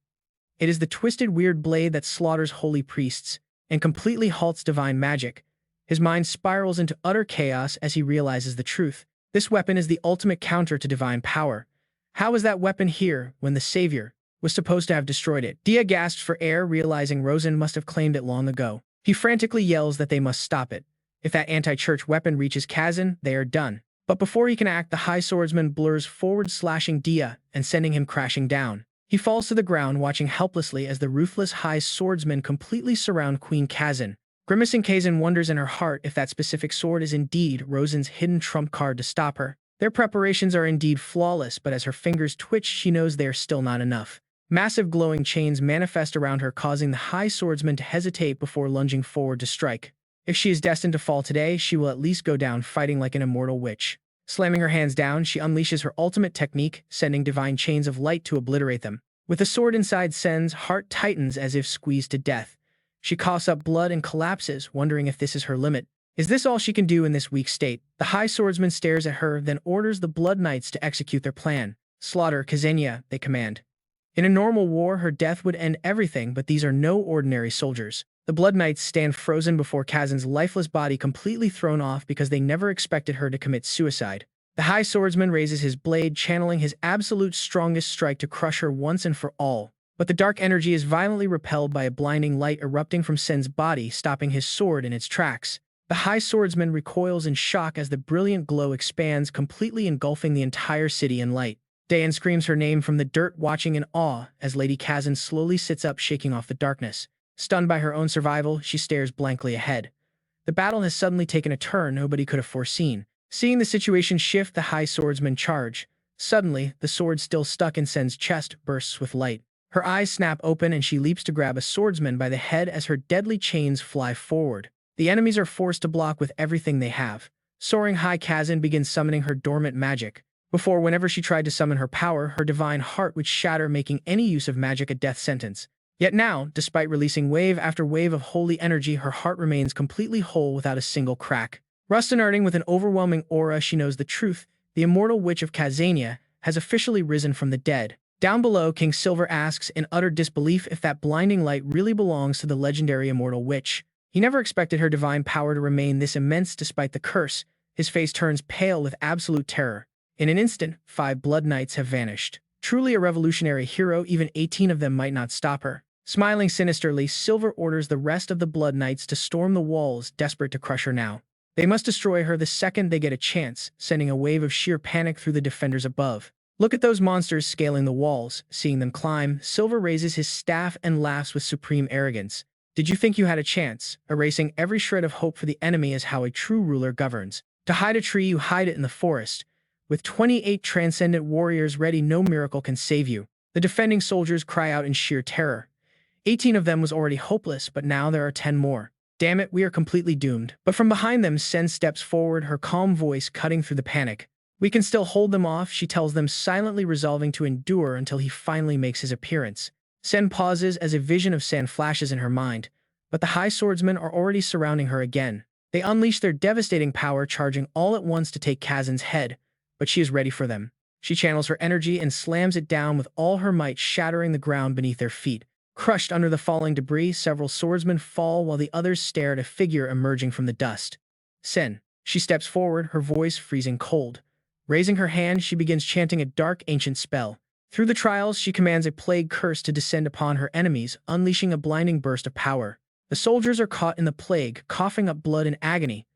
It is the twisted, weird blade that slaughters holy priests and completely halts divine magic. His mind spirals into utter chaos as he realizes the truth. This weapon is the ultimate counter to divine power. How is that weapon here when the savior was supposed to have destroyed it? Dia gasps for air, realizing Rosen must have claimed it long ago. He frantically yells that they must stop it. If that anti-church weapon reaches Kazan, they are done. But before he can act, the high swordsman blurs forward, slashing Dia and sending him crashing down. He falls to the ground, watching helplessly as the ruthless high swordsmen completely surround Queen Kazan. Grimacing, Kazan wonders in her heart if that specific sword is indeed Rosen's hidden trump card to stop her. Their preparations are indeed flawless, but as her fingers twitch, she knows they are still not enough. Massive glowing chains manifest around her, causing the high swordsman to hesitate before lunging forward to strike. If she is destined to fall today, she will at least go down fighting like an immortal witch. Slamming her hands down, she unleashes her ultimate technique, sending divine chains of light to obliterate them. With the sword inside Sen's heart tightens as if squeezed to death. She coughs up blood and collapses, wondering if this is her limit. Is this all she can do in this weak state? The high swordsman stares at her, then orders the Blood Knights to execute their plan. Slaughter Kazania, they command. In a normal war, her death would end everything, but these are no ordinary soldiers. The Blood Knights stand frozen before Kazan's lifeless body, completely thrown off because they never expected her to commit suicide. The high swordsman raises his blade, channeling his absolute strongest strike to crush her once and for all. But the dark energy is violently repelled by a blinding light erupting from Sen's body, stopping his sword in its tracks. The high swordsman recoils in shock as the brilliant glow expands, completely engulfing the entire city in light. Dayan screams her name from the dirt, watching in awe as Lady Kazan slowly sits up, shaking off the darkness. Stunned by her own survival, she stares blankly ahead. The battle has suddenly taken a turn nobody could have foreseen. Seeing the situation shift, the high swordsman charge. Suddenly, the sword still stuck in Sen's chest bursts with light. Her eyes snap open and she leaps to grab a swordsman by the head as her deadly chains fly forward. The enemies are forced to block with everything they have. Soaring high, Kazan begins summoning her dormant magic. Before, whenever she tried to summon her power, her divine heart would shatter, making any use of magic a death sentence. Yet now, despite releasing wave after wave of holy energy, her heart remains completely whole without a single crack. Rustenarting with an overwhelming aura, she knows the truth. The immortal witch of Kazania has officially risen from the dead. Down below, King Silver asks in utter disbelief if that blinding light really belongs to the legendary immortal witch. He never expected her divine power to remain this immense despite the curse. His face turns pale with absolute terror. In an instant, 5 Blood Knights have vanished. Truly a revolutionary hero, even 18 of them might not stop her. Smiling sinisterly, Silver orders the rest of the Blood Knights to storm the walls, desperate to crush her now. They must destroy her the second they get a chance, sending a wave of sheer panic through the defenders above. Look at those monsters scaling the walls. Seeing them climb, Silver raises his staff and laughs with supreme arrogance. Did you think you had a chance? Erasing every shred of hope for the enemy is how a true ruler governs. To hide a tree, you hide it in the forest. With 28 transcendent warriors ready, no miracle can save you. The defending soldiers cry out in sheer terror. 18 of them was already hopeless, but now there are 10 more. Damn it, we are completely doomed. But from behind them, Sen steps forward, her calm voice cutting through the panic. We can still hold them off, she tells them, silently resolving to endure until he finally makes his appearance. Sen pauses as a vision of Sen flashes in her mind, but the high swordsmen are already surrounding her again. They unleash their devastating power, charging all at once to take Kazen's head, but she is ready for them. She channels her energy and slams it down with all her might, shattering the ground beneath their feet. Crushed under the falling debris, several swordsmen fall while the others stare at a figure emerging from the dust. Sen. She steps forward, her voice freezing cold. Raising her hand, she begins chanting a dark, ancient spell. Through the trials, she commands a plague curse to descend upon her enemies, unleashing a blinding burst of power. The soldiers are caught in the plague, coughing up blood in agony.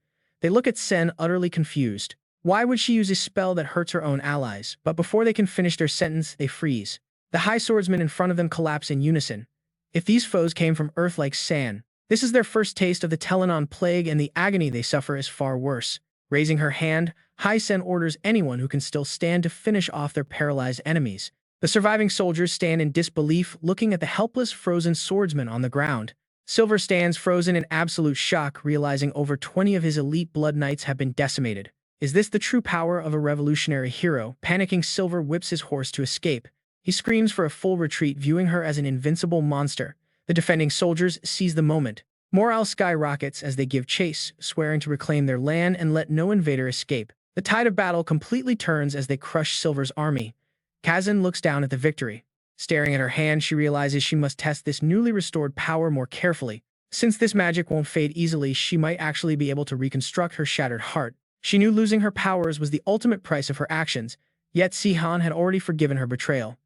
They look at Sen, utterly confused. Why would she use a spell that hurts her own allies? But before they can finish their sentence, they freeze. The high swordsmen in front of them collapse in unison. If these foes came from Earth like San, this is their first taste of the Teranor plague, and the agony they suffer is far worse. Raising her hand, Hai Sen orders anyone who can still stand to finish off their paralyzed enemies. The surviving soldiers stand in disbelief, looking at the helpless, frozen swordsman on the ground. Silver stands frozen in absolute shock, realizing over 20 of his elite blood knights have been decimated. Is this the true power of a revolutionary hero? Panicking, Silver whips his horse to escape. He screams for a full retreat, viewing her as an invincible monster. The defending soldiers seize the moment. Morale skyrockets as they give chase, swearing to reclaim their land and let no invader escape. The tide of battle completely turns as they crush Silver's army. Kazen looks down at the victory. Staring at her hand, she realizes she must test this newly restored power more carefully. Since this magic won't fade easily, she might actually be able to reconstruct her shattered heart. She knew losing her powers was the ultimate price of her actions, yet Sihan had already forgiven her betrayal.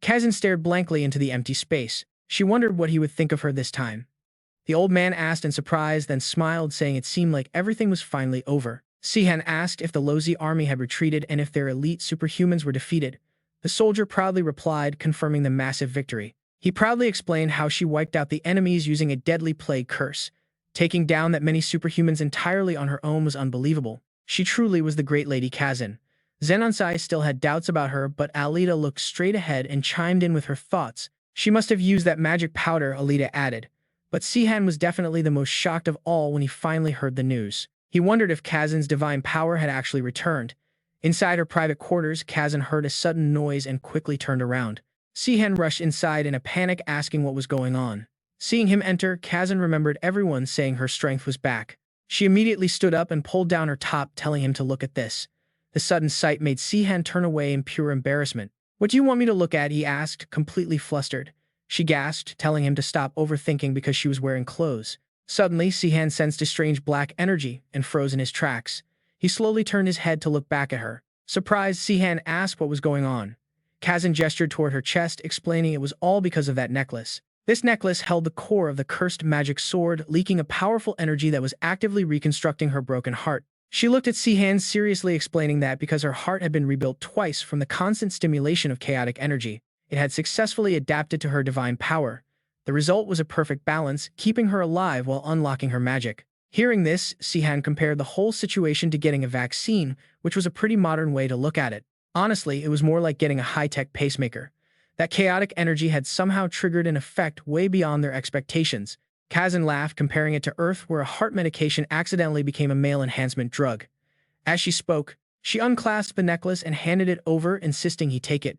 Kazen stared blankly into the empty space. She wondered what he would think of her this time. The old man asked in surprise, then smiled, saying it seemed like everything was finally over. Sihan asked if the Lozi army had retreated and if their elite superhumans were defeated. The soldier proudly replied, confirming the massive victory. He proudly explained how she wiped out the enemies using a deadly plague curse. Taking down that many superhumans entirely on her own was unbelievable. She truly was the great Lady Kazen. Zenansai still had doubts about her, but Alita looked straight ahead and chimed in with her thoughts. She must have used that magic powder, Alita added. But Sihan was definitely the most shocked of all when he finally heard the news. He wondered if Kazen's divine power had actually returned. Inside her private quarters, Kazen heard a sudden noise and quickly turned around. Sihan rushed inside in a panic, asking what was going on. Seeing him enter, Kazen remembered everyone saying her strength was back. She immediately stood up and pulled down her top, telling him to look at this. The sudden sight made Sihan turn away in pure embarrassment. "What do you want me to look at?" he asked, completely flustered. She gasped, telling him to stop overthinking because she was wearing clothes. Suddenly, Sihan sensed a strange black energy and froze in his tracks. He slowly turned his head to look back at her. Surprised, Sihan asked what was going on. Kazen gestured toward her chest, explaining it was all because of that necklace. This necklace held the core of the cursed magic sword, leaking a powerful energy that was actively reconstructing her broken heart. She looked at Sihan seriously, explaining that because her heart had been rebuilt twice from the constant stimulation of chaotic energy, it had successfully adapted to her divine power. The result was a perfect balance, keeping her alive while unlocking her magic. Hearing this, Sihan compared the whole situation to getting a vaccine, which was a pretty modern way to look at it. Honestly, it was more like getting a high-tech pacemaker. That chaotic energy had somehow triggered an effect way beyond their expectations. Kazen laughed, comparing it to Earth, where a heart medication accidentally became a male enhancement drug. As she spoke, she unclasped the necklace and handed it over, insisting he take it.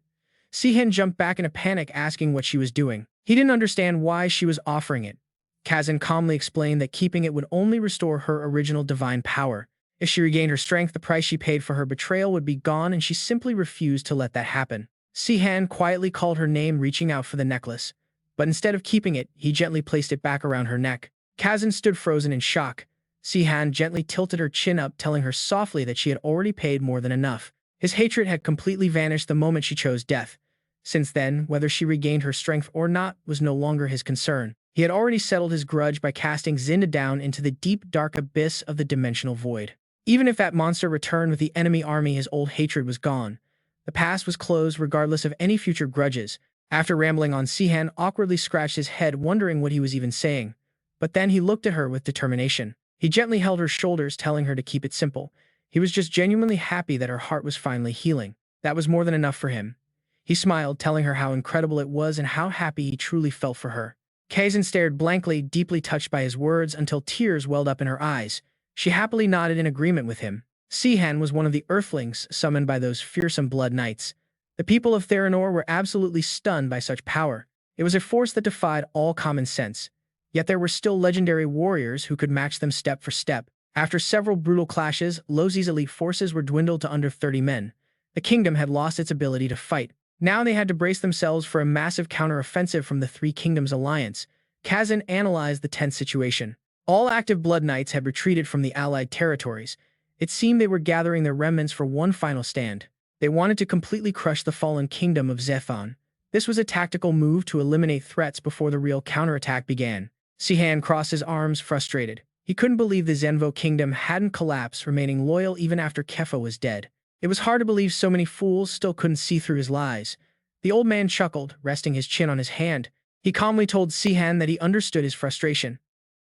Sihan jumped back in a panic, asking what she was doing. He didn't understand why she was offering it. Kazen calmly explained that keeping it would only restore her original divine power. If she regained her strength, the price she paid for her betrayal would be gone, and she simply refused to let that happen. Sihan quietly called her name, reaching out for the necklace. But instead of keeping it, he gently placed it back around her neck. Kazen stood frozen in shock. Sihan gently tilted her chin up, telling her softly that she had already paid more than enough. His hatred had completely vanished the moment she chose death. Since then, whether she regained her strength or not was no longer his concern. He had already settled his grudge by casting Zinda down into the deep, dark abyss of the dimensional void. Even if that monster returned with the enemy army, his old hatred was gone. The past was closed regardless of any future grudges. After rambling on, Sihan awkwardly scratched his head, wondering what he was even saying. But then he looked at her with determination. He gently held her shoulders, telling her to keep it simple. He was just genuinely happy that her heart was finally healing. That was more than enough for him. He smiled, telling her how incredible it was and how happy he truly felt for her. Kazan stared blankly, deeply touched by his words, until tears welled up in her eyes. She happily nodded in agreement with him. Sihan was one of the earthlings summoned by those fearsome blood knights. The people of Teranor were absolutely stunned by such power. It was a force that defied all common sense. Yet there were still legendary warriors who could match them step for step. After several brutal clashes, Lozi's elite forces were dwindled to under 30 men. The kingdom had lost its ability to fight. Now they had to brace themselves for a massive counter-offensive from the Three Kingdoms alliance. Kazan analyzed the tense situation. All active Blood Knights had retreated from the allied territories. It seemed they were gathering their remnants for one final stand. They wanted to completely crush the fallen kingdom of Zethon. This was a tactical move to eliminate threats before the real counterattack began. Sihan crossed his arms, frustrated. He couldn't believe the Zenvo kingdom hadn't collapsed, remaining loyal even after Kepha was dead. It was hard to believe so many fools still couldn't see through his lies. The old man chuckled, resting his chin on his hand. He calmly told Sihan that he understood his frustration.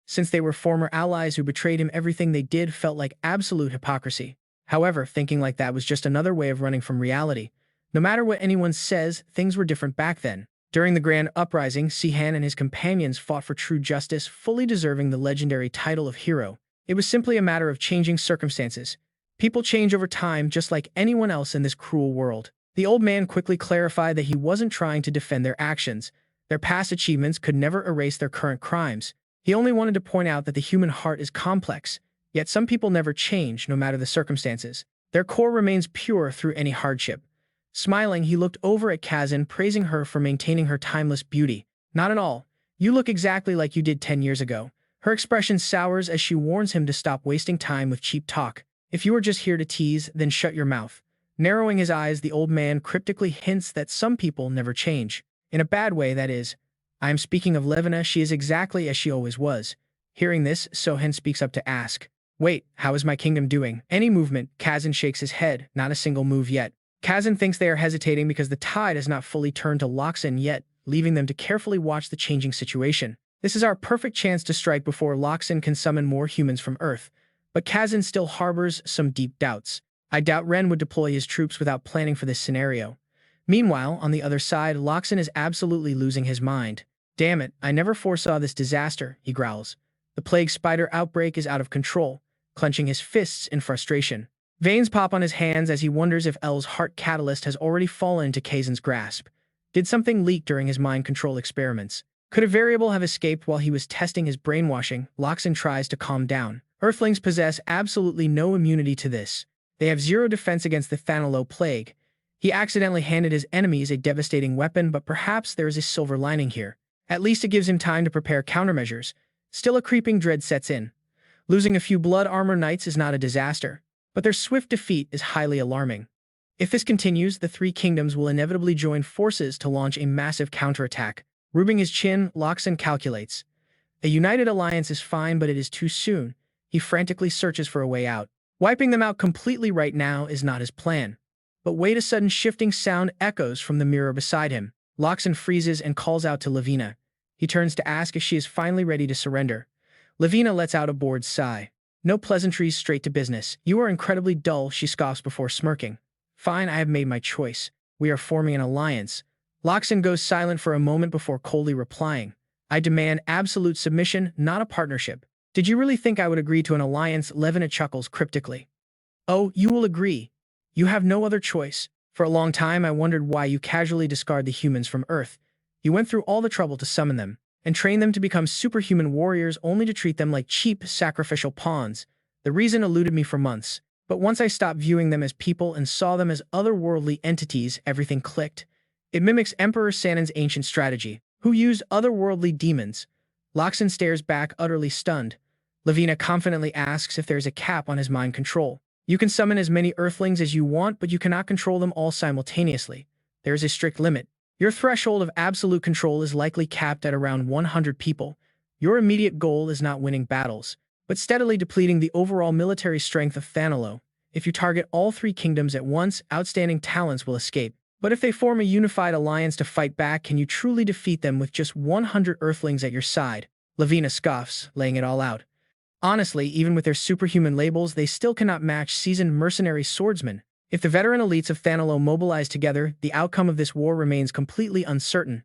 Since they were former allies who betrayed him, everything they did felt like absolute hypocrisy. However, thinking like that was just another way of running from reality. No matter what anyone says, things were different back then. During the Grand Uprising, Sihan and his companions fought for true justice, fully deserving the legendary title of hero. It was simply a matter of changing circumstances. People change over time, just like anyone else in this cruel world. The old man quickly clarified that he wasn't trying to defend their actions. Their past achievements could never erase their current crimes. He only wanted to point out that the human heart is complex, yet some people never change, no matter the circumstances. Their core remains pure through any hardship. Smiling, he looked over at Kazan, praising her for maintaining her timeless beauty. Not at all. You look exactly like you did 10 years ago. Her expression sours as she warns him to stop wasting time with cheap talk. If you are just here to tease, then shut your mouth. Narrowing his eyes, the old man cryptically hints that some people never change. In a bad way, that is. I am speaking of Levina. She is exactly as she always was. Hearing this, Sohen speaks up to ask, "Wait, how is my kingdom doing?" Any movement? Kazan shakes his head. Not a single move yet. Kazan thinks they are hesitating because the tide has not fully turned to Loxin yet, leaving them to carefully watch the changing situation. This is our perfect chance to strike before Loxin can summon more humans from Earth. But Kazan still harbors some deep doubts. I doubt Ren would deploy his troops without planning for this scenario. Meanwhile, on the other side, Loxin is absolutely losing his mind. Damn it, I never foresaw this disaster, he growls. The plague spider outbreak is out of control, clenching his fists in frustration. Veins pop on his hands as he wonders if L's heart catalyst has already fallen into Kazan's grasp. Did something leak during his mind control experiments? Could a variable have escaped while he was testing his brainwashing? Loxin tries to calm down. Earthlings possess absolutely no immunity to this. They have zero defense against the Thanalo plague. He accidentally handed his enemies a devastating weapon, but perhaps there is a silver lining here. At least it gives him time to prepare countermeasures. Still, a creeping dread sets in. Losing a few blood armor knights is not a disaster, but their swift defeat is highly alarming. If this continues, the Three Kingdoms will inevitably join forces to launch a massive counterattack. Rubbing his chin, Loxin calculates. A united alliance is fine, but it is too soon. He frantically searches for a way out. Wiping them out completely right now is not his plan. But wait, a sudden shifting sound echoes from the mirror beside him. Loxin freezes and calls out to Levina. He turns to ask if she is finally ready to surrender. Levina lets out a bored sigh. No pleasantries, straight to business. You are incredibly dull, she scoffs before smirking. Fine, I have made my choice. We are forming an alliance. Loxin goes silent for a moment before coldly replying. I demand absolute submission, not a partnership. Did you really think I would agree to an alliance? Levina chuckles cryptically. Oh, you will agree. You have no other choice. For a long time, I wondered why you casually discard the humans from Earth. You went through all the trouble to summon them, and train them to become superhuman warriors only to treat them like cheap, sacrificial pawns. The reason eluded me for months. But once I stopped viewing them as people and saw them as otherworldly entities, everything clicked. It mimics Emperor Sanan's ancient strategy, who used otherworldly demons. Loxin stares back, utterly stunned. Levina confidently asks if there's a cap on his mind control. You can summon as many Earthlings as you want, but you cannot control them all simultaneously. There is a strict limit. Your threshold of absolute control is likely capped at around 100 people. Your immediate goal is not winning battles, but steadily depleting the overall military strength of Thanalo. If you target all three kingdoms at once, outstanding talents will escape. But if they form a unified alliance to fight back, can you truly defeat them with just 100 Earthlings at your side? Lavina scoffs, laying it all out. Honestly, even with their superhuman labels, they still cannot match seasoned mercenary swordsmen. If the veteran elites of Thanalo mobilize together, the outcome of this war remains completely uncertain.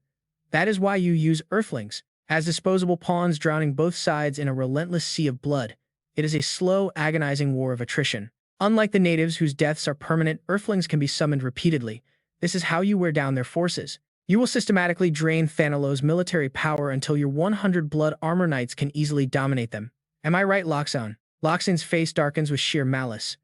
That is why you use Earthlings, as disposable pawns drowning both sides in a relentless sea of blood. It is a slow, agonizing war of attrition. Unlike the natives whose deaths are permanent, Earthlings can be summoned repeatedly. This is how you wear down their forces. You will systematically drain Thanalo's military power until your 100 blood armor knights can easily dominate them. Am I right, Loxan? Loxan's face darkens with sheer malice.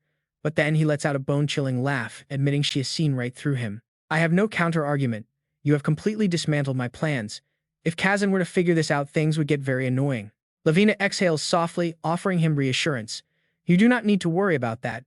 But then he lets out a bone-chilling laugh, admitting she has seen right through him. I have no counter-argument. You have completely dismantled my plans. If Kazan were to figure this out, things would get very annoying. Lavina exhales softly, offering him reassurance. You do not need to worry about that.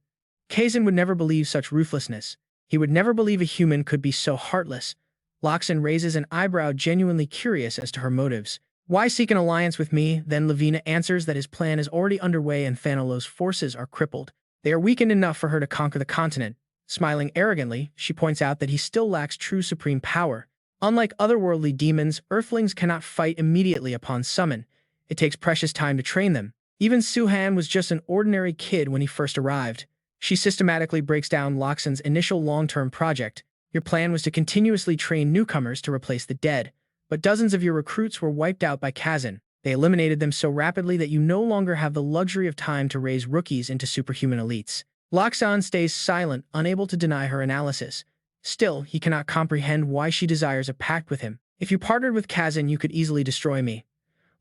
Kazan would never believe such ruthlessness. He would never believe a human could be so heartless. Loxan raises an eyebrow, genuinely curious as to her motives. Why seek an alliance with me? Then Lavina answers that his plan is already underway and Thanalo's forces are crippled. They are weakened enough for her to conquer the continent. Smiling arrogantly, she points out that he still lacks true supreme power. Unlike otherworldly demons, Earthlings cannot fight immediately upon summon. It takes precious time to train them. Even Sihan was just an ordinary kid when he first arrived. She systematically breaks down Loxan's initial long-term project. Your plan was to continuously train newcomers to replace the dead, but dozens of your recruits were wiped out by Kazan. They eliminated them so rapidly that you no longer have the luxury of time to raise rookies into superhuman elites. Loxan stays silent, unable to deny her analysis. Still, he cannot comprehend why she desires a pact with him. If you partnered with Kazan, you could easily destroy me.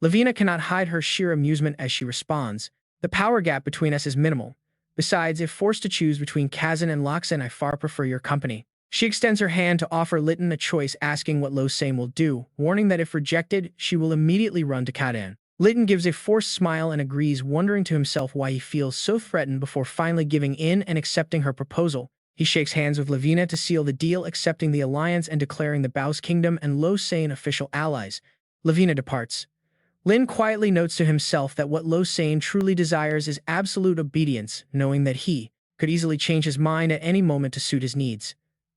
Lavina cannot hide her sheer amusement as she responds. The power gap between us is minimal. Besides, if forced to choose between Kazan and Loxan, I far prefer your company. She extends her hand to offer Litton a choice, asking what Losane will do, warning that if rejected, she will immediately run to Kadan. Litton gives a forced smile and agrees, wondering to himself why he feels so threatened before finally giving in and accepting her proposal. He shakes hands with Lavina to seal the deal, accepting the alliance and declaring the Baus Kingdom and Losane official allies. Lavina departs. Lin quietly notes to himself that what Losane truly desires is absolute obedience, knowing that he could easily change his mind at any moment to suit his needs.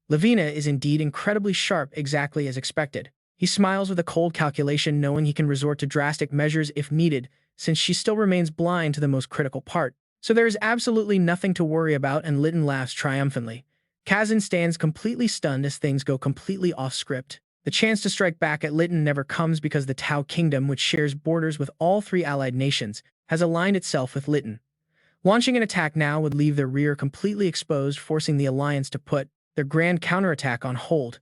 Lavina is indeed incredibly sharp, exactly as expected. He smiles with a cold calculation, knowing he can resort to drastic measures if needed, since she still remains blind to the most critical part. So there is absolutely nothing to worry about, and Litton laughs triumphantly. Kazan stands completely stunned as things go completely off script. The chance to strike back at Litton never comes because the Tau Kingdom, which shares borders with all three allied nations, has aligned itself with Litton. Launching an attack now would leave their rear completely exposed, forcing the alliance to put their grand counterattack on hold.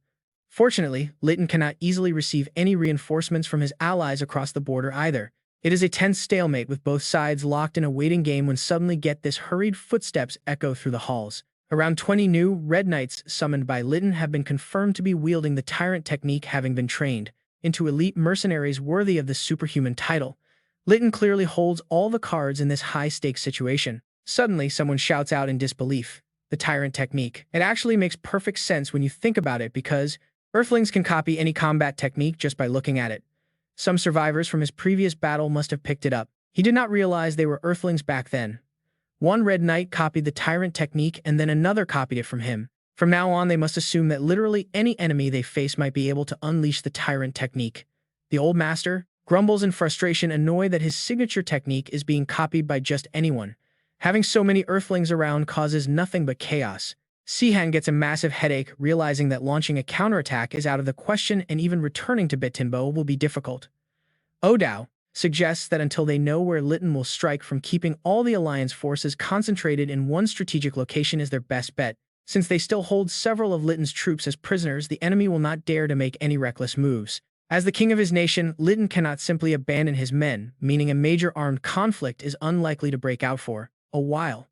Fortunately, Litton cannot easily receive any reinforcements from his allies across the border either. It is a tense stalemate with both sides locked in a waiting game when suddenly get this hurried footsteps echo through the halls. Around 20 new Red Knights summoned by Litton have been confirmed to be wielding the tyrant technique, having been trained into elite mercenaries worthy of the superhuman title. Litton clearly holds all the cards in this high-stakes situation. Suddenly, someone shouts out in disbelief. The tyrant technique. It actually makes perfect sense when you think about it, because Earthlings can copy any combat technique just by looking at it. Some survivors from his previous battle must have picked it up. He did not realize they were Earthlings back then. One Red Knight copied the tyrant technique and then another copied it from him. From now on, they must assume that literally any enemy they face might be able to unleash the tyrant technique. The old master grumbles in frustration, annoyed that his signature technique is being copied by just anyone. Having so many Earthlings around causes nothing but chaos. Sihan gets a massive headache, realizing that launching a counterattack is out of the question and even returning to Bitimbo will be difficult. Odao suggests that until they know where Litton will strike from, keeping all the Alliance forces concentrated in one strategic location is their best bet. Since they still hold several of Litton's troops as prisoners, the enemy will not dare to make any reckless moves. As the king of his nation, Litton cannot simply abandon his men, meaning a major armed conflict is unlikely to break out for a while.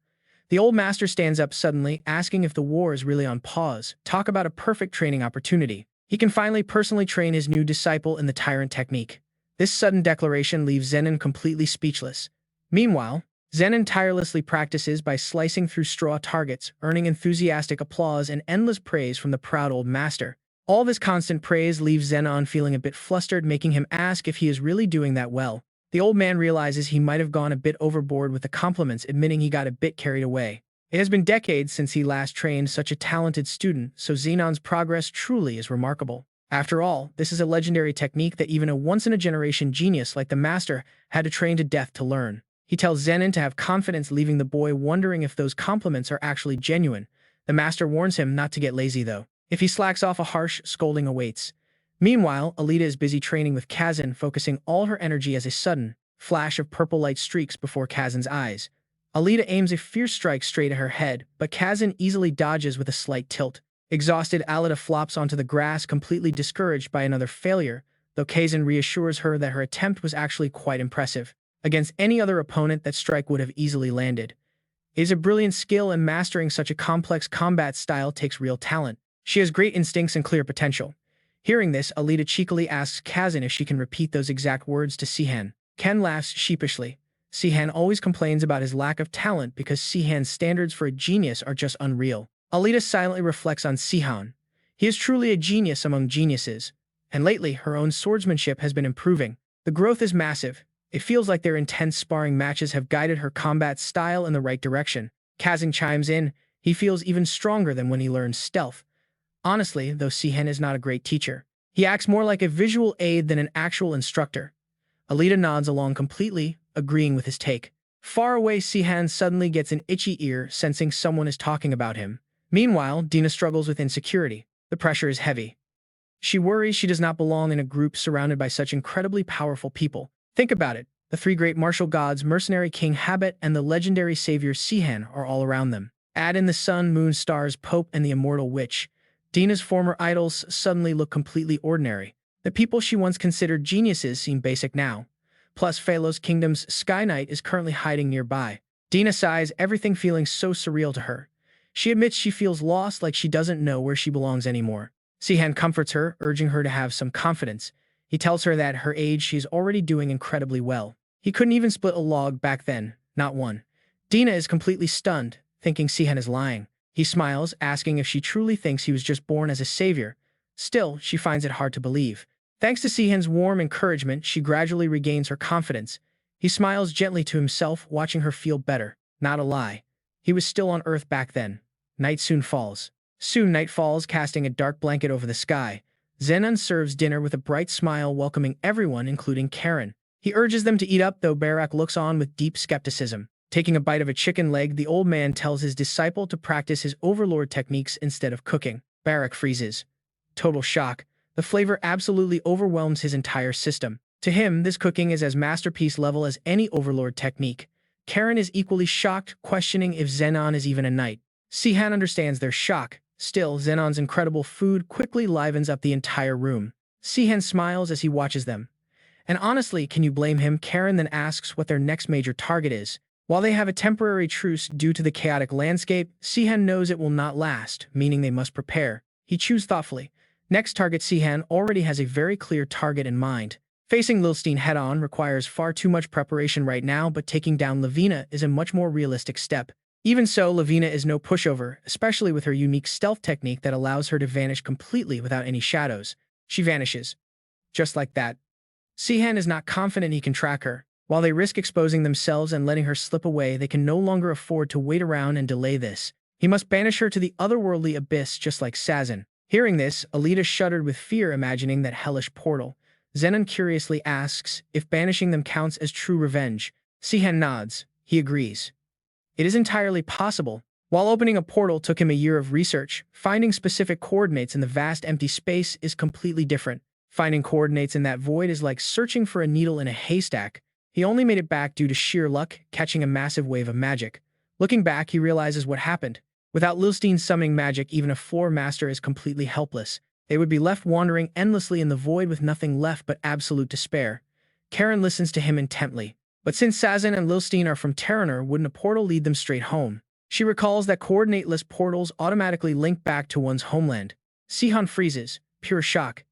The old master stands up suddenly, asking if the war is really on pause. Talk about a perfect training opportunity. He can finally personally train his new disciple in the tyrant technique. This sudden declaration leaves Zenon completely speechless. Meanwhile, Zenon tirelessly practices by slicing through straw targets, earning enthusiastic applause and endless praise from the proud old master. All this constant praise leaves Zenon feeling a bit flustered, making him ask if he is really doing that well. The old man realizes he might have gone a bit overboard with the compliments, admitting he got a bit carried away. It has been decades since he last trained such a talented student, so Xenon's progress truly is remarkable. After all, this is a legendary technique that even a once-in-a-generation genius like the master had to train to death to learn. He tells Zenon to have confidence, leaving the boy wondering if those compliments are actually genuine. The master warns him not to get lazy, though. If he slacks off, a harsh scolding awaits. Meanwhile, Alita is busy training with Kazan, focusing all her energy as a sudden flash of purple light streaks before Kazan's eyes. Alita aims a fierce strike straight at her head, but Kazan easily dodges with a slight tilt. Exhausted, Alita flops onto the grass, completely discouraged by another failure, though Kazan reassures her that her attempt was actually quite impressive. Against any other opponent, that strike would have easily landed. It is a brilliant skill, and mastering such a complex combat style takes real talent. She has great instincts and clear potential. Hearing this, Alita cheekily asks Kazan if she can repeat those exact words to Sihan. Ken laughs sheepishly. Sihan always complains about his lack of talent because Sihan's standards for a genius are just unreal. Alita silently reflects on Sihan. He is truly a genius among geniuses, and lately her own swordsmanship has been improving. The growth is massive. It feels like their intense sparring matches have guided her combat style in the right direction. Kazan chimes in. He feels even stronger than when he learned stealth. Honestly, though, Sihan is not a great teacher. He acts more like a visual aid than an actual instructor. Alita nods along, completely agreeing with his take. Far away, Sihan suddenly gets an itchy ear, sensing someone is talking about him. Meanwhile, Dina struggles with insecurity. The pressure is heavy. She worries she does not belong in a group surrounded by such incredibly powerful people. Think about it. The three great martial gods, mercenary king Habit, and the legendary savior Sihan are all around them. Add in the sun, moon, stars, Pope, and the immortal witch. Dina's former idols suddenly look completely ordinary. The people she once considered geniuses seem basic now. Plus, Phalos Kingdom's Sky Knight is currently hiding nearby. Dina sighs, everything feeling so surreal to her. She admits she feels lost, like she doesn't know where she belongs anymore. Sihan comforts her, urging her to have some confidence. He tells her that at her age she is already doing incredibly well. He couldn't even split a log back then, not one. Dina is completely stunned, thinking Sihan is lying. He smiles, asking if she truly thinks he was just born as a savior. Still, she finds it hard to believe. Thanks to Sihan's warm encouragement, she gradually regains her confidence. He smiles gently to himself, watching her feel better. Not a lie. He was still on Earth back then. Night soon falls. Soon night falls, casting a dark blanket over the sky. Zenon serves dinner with a bright smile, welcoming everyone, including Karen. He urges them to eat up, though Barak looks on with deep skepticism. Taking a bite of a chicken leg, the old man tells his disciple to practice his overlord techniques instead of cooking. Barak freezes. Total shock. The flavor absolutely overwhelms his entire system. To him, this cooking is as masterpiece level as any overlord technique. Karen is equally shocked, questioning if Zenon is even a knight. Sihan understands their shock. Still, Zenon's incredible food quickly livens up the entire room. Sihan smiles as he watches them. And honestly, can you blame him? Karen then asks what their next major target is. While they have a temporary truce due to the chaotic landscape, Sihan knows it will not last, meaning they must prepare. He chews thoughtfully. Next target, Sihan already has a very clear target in mind. Facing Lilstein head-on requires far too much preparation right now, but taking down Lavina is a much more realistic step. Even so, Lavina is no pushover, especially with her unique stealth technique that allows her to vanish completely without any shadows. She vanishes. Just like that. Sihan is not confident he can track her. While they risk exposing themselves and letting her slip away, they can no longer afford to wait around and delay this. He must banish her to the otherworldly abyss, just like Sazin. Hearing this, Alita shuddered with fear, imagining that hellish portal. Zenon curiously asks if banishing them counts as true revenge. Sihan nods. He agrees. It is entirely possible. While opening a portal took him a year of research, finding specific coordinates in the vast empty space is completely different. Finding coordinates in that void is like searching for a needle in a haystack. He only made it back due to sheer luck, catching a massive wave of magic. Looking back, he realizes what happened. Without Lilstein summoning magic, even a floor master is completely helpless. They would be left wandering endlessly in the void with nothing left but absolute despair. Karen listens to him intently. But since Sazin and Lilstein are from Teranor, wouldn't a portal lead them straight home? She recalls that coordinateless portals automatically link back to one's homeland. Sihan freezes, pure shock.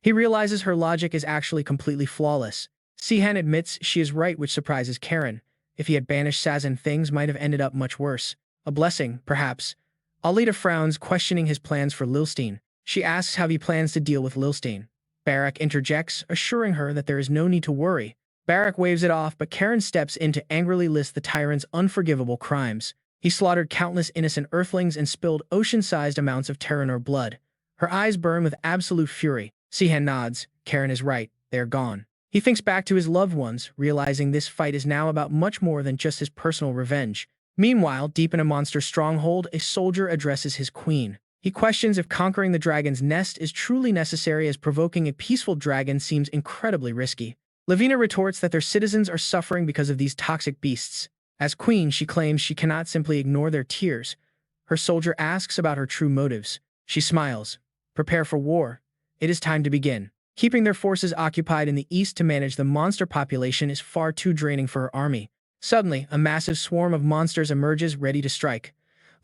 He realizes her logic is actually completely flawless. Sihan admits she is right, which surprises Karen. If he had banished Sazin, things might have ended up much worse. A blessing, perhaps. Alita frowns, questioning his plans for Lilstein. She asks how he plans to deal with Lilstein. Barak interjects, assuring her that there is no need to worry. Barak waves it off, but Karen steps in to angrily list the tyrant's unforgivable crimes. He slaughtered countless innocent earthlings and spilled ocean-sized amounts of Teranor blood. Her eyes burn with absolute fury. Sihan nods. Karen is right. They are gone. He thinks back to his loved ones, realizing this fight is now about much more than just his personal revenge. Meanwhile, deep in a monster stronghold, a soldier addresses his queen. He questions if conquering the dragon's nest is truly necessary, as provoking a peaceful dragon seems incredibly risky. Lavina retorts that their citizens are suffering because of these toxic beasts. As queen, she claims she cannot simply ignore their tears. Her soldier asks about her true motives. She smiles. Prepare for war. It is time to begin. Keeping their forces occupied in the east to manage the monster population is far too draining for her army. Suddenly, a massive swarm of monsters emerges, ready to strike.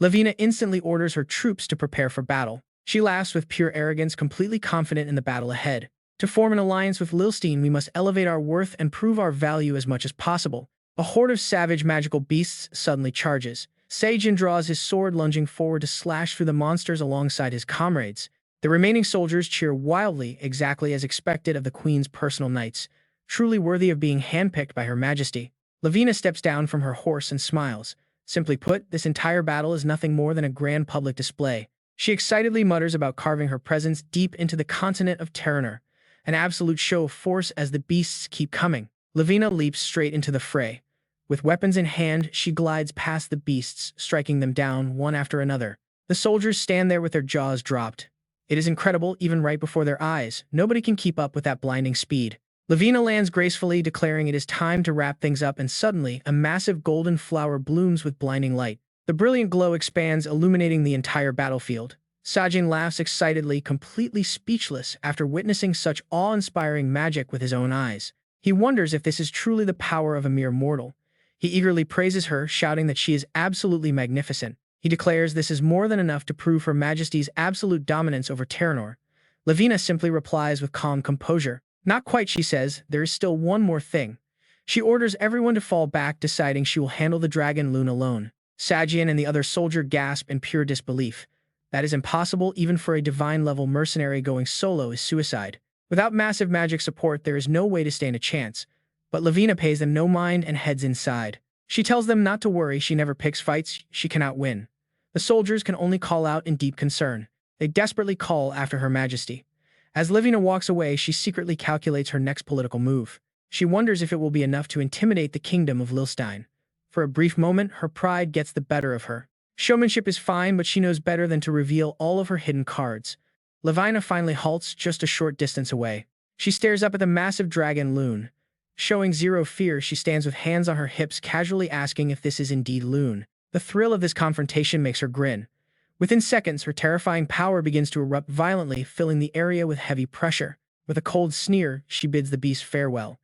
Lavina instantly orders her troops to prepare for battle. She laughs with pure arrogance, completely confident in the battle ahead. To form an alliance with Lilstein, we must elevate our worth and prove our value as much as possible. A horde of savage magical beasts suddenly charges. Seijin draws his sword, lunging forward to slash through the monsters alongside his comrades. The remaining soldiers cheer wildly, exactly as expected of the queen's personal knights, truly worthy of being handpicked by her majesty. Lavina steps down from her horse and smiles. Simply put, this entire battle is nothing more than a grand public display. She excitedly mutters about carving her presence deep into the continent of Teranor, an absolute show of force as the beasts keep coming. Lavina leaps straight into the fray. With weapons in hand, she glides past the beasts, striking them down one after another. The soldiers stand there with their jaws dropped. It is incredible, even right before their eyes. Nobody can keep up with that blinding speed. Lavina lands gracefully, declaring it is time to wrap things up, and suddenly, a massive golden flower blooms with blinding light. The brilliant glow expands, illuminating the entire battlefield. Sajin laughs excitedly, completely speechless after witnessing such awe-inspiring magic with his own eyes. He wonders if this is truly the power of a mere mortal. He eagerly praises her, shouting that she is absolutely magnificent. He declares this is more than enough to prove Her Majesty's absolute dominance over Teranor. Lavina simply replies with calm composure. Not quite, she says. There is still one more thing. She orders everyone to fall back, deciding she will handle the dragon loon alone. Sajian and the other soldier gasp in pure disbelief. That is impossible. Even for a divine-level mercenary, going solo is suicide. Without massive magic support, there is no way to stand a chance. But Lavina pays them no mind and heads inside. She tells them not to worry. She never picks fights she cannot win. The soldiers can only call out in deep concern. They desperately call after Her Majesty. As Lavina walks away, she secretly calculates her next political move. She wonders if it will be enough to intimidate the kingdom of Lilstein. For a brief moment, her pride gets the better of her. Showmanship is fine, but she knows better than to reveal all of her hidden cards. Lavina finally halts just a short distance away. She stares up at the massive dragon loon. Showing zero fear, she stands with hands on her hips, casually asking if this is indeed Loon. The thrill of this confrontation makes her grin. Within seconds, her terrifying power begins to erupt violently, filling the area with heavy pressure. With a cold sneer, she bids the beast farewell.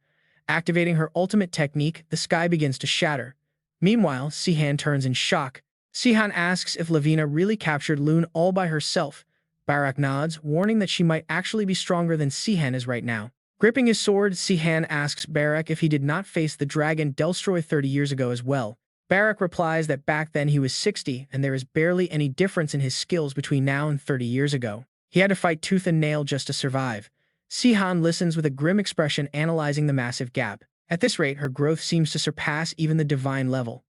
Activating her ultimate technique, the sky begins to shatter. Meanwhile, Sihan turns in shock. Sihan asks if Lavina really captured Loon all by herself. Barak nods, warning that she might actually be stronger than Sihan is right now. Gripping his sword, Sihan asks Barak if he did not face the dragon Delstroy 30 years ago as well. Barak replies that back then he was 60, and there is barely any difference in his skills between now and 30 years ago. He had to fight tooth and nail just to survive. Sihan listens with a grim expression, analyzing the massive gap. At this rate, her growth seems to surpass even the divine level.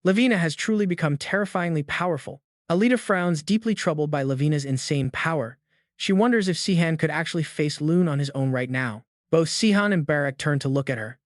Lavina has truly become terrifyingly powerful. Alita frowns, deeply troubled by Lavina's insane power. She wonders if Sihan could actually face Loon on his own right now. Both Sihan and Barak turn to look at her.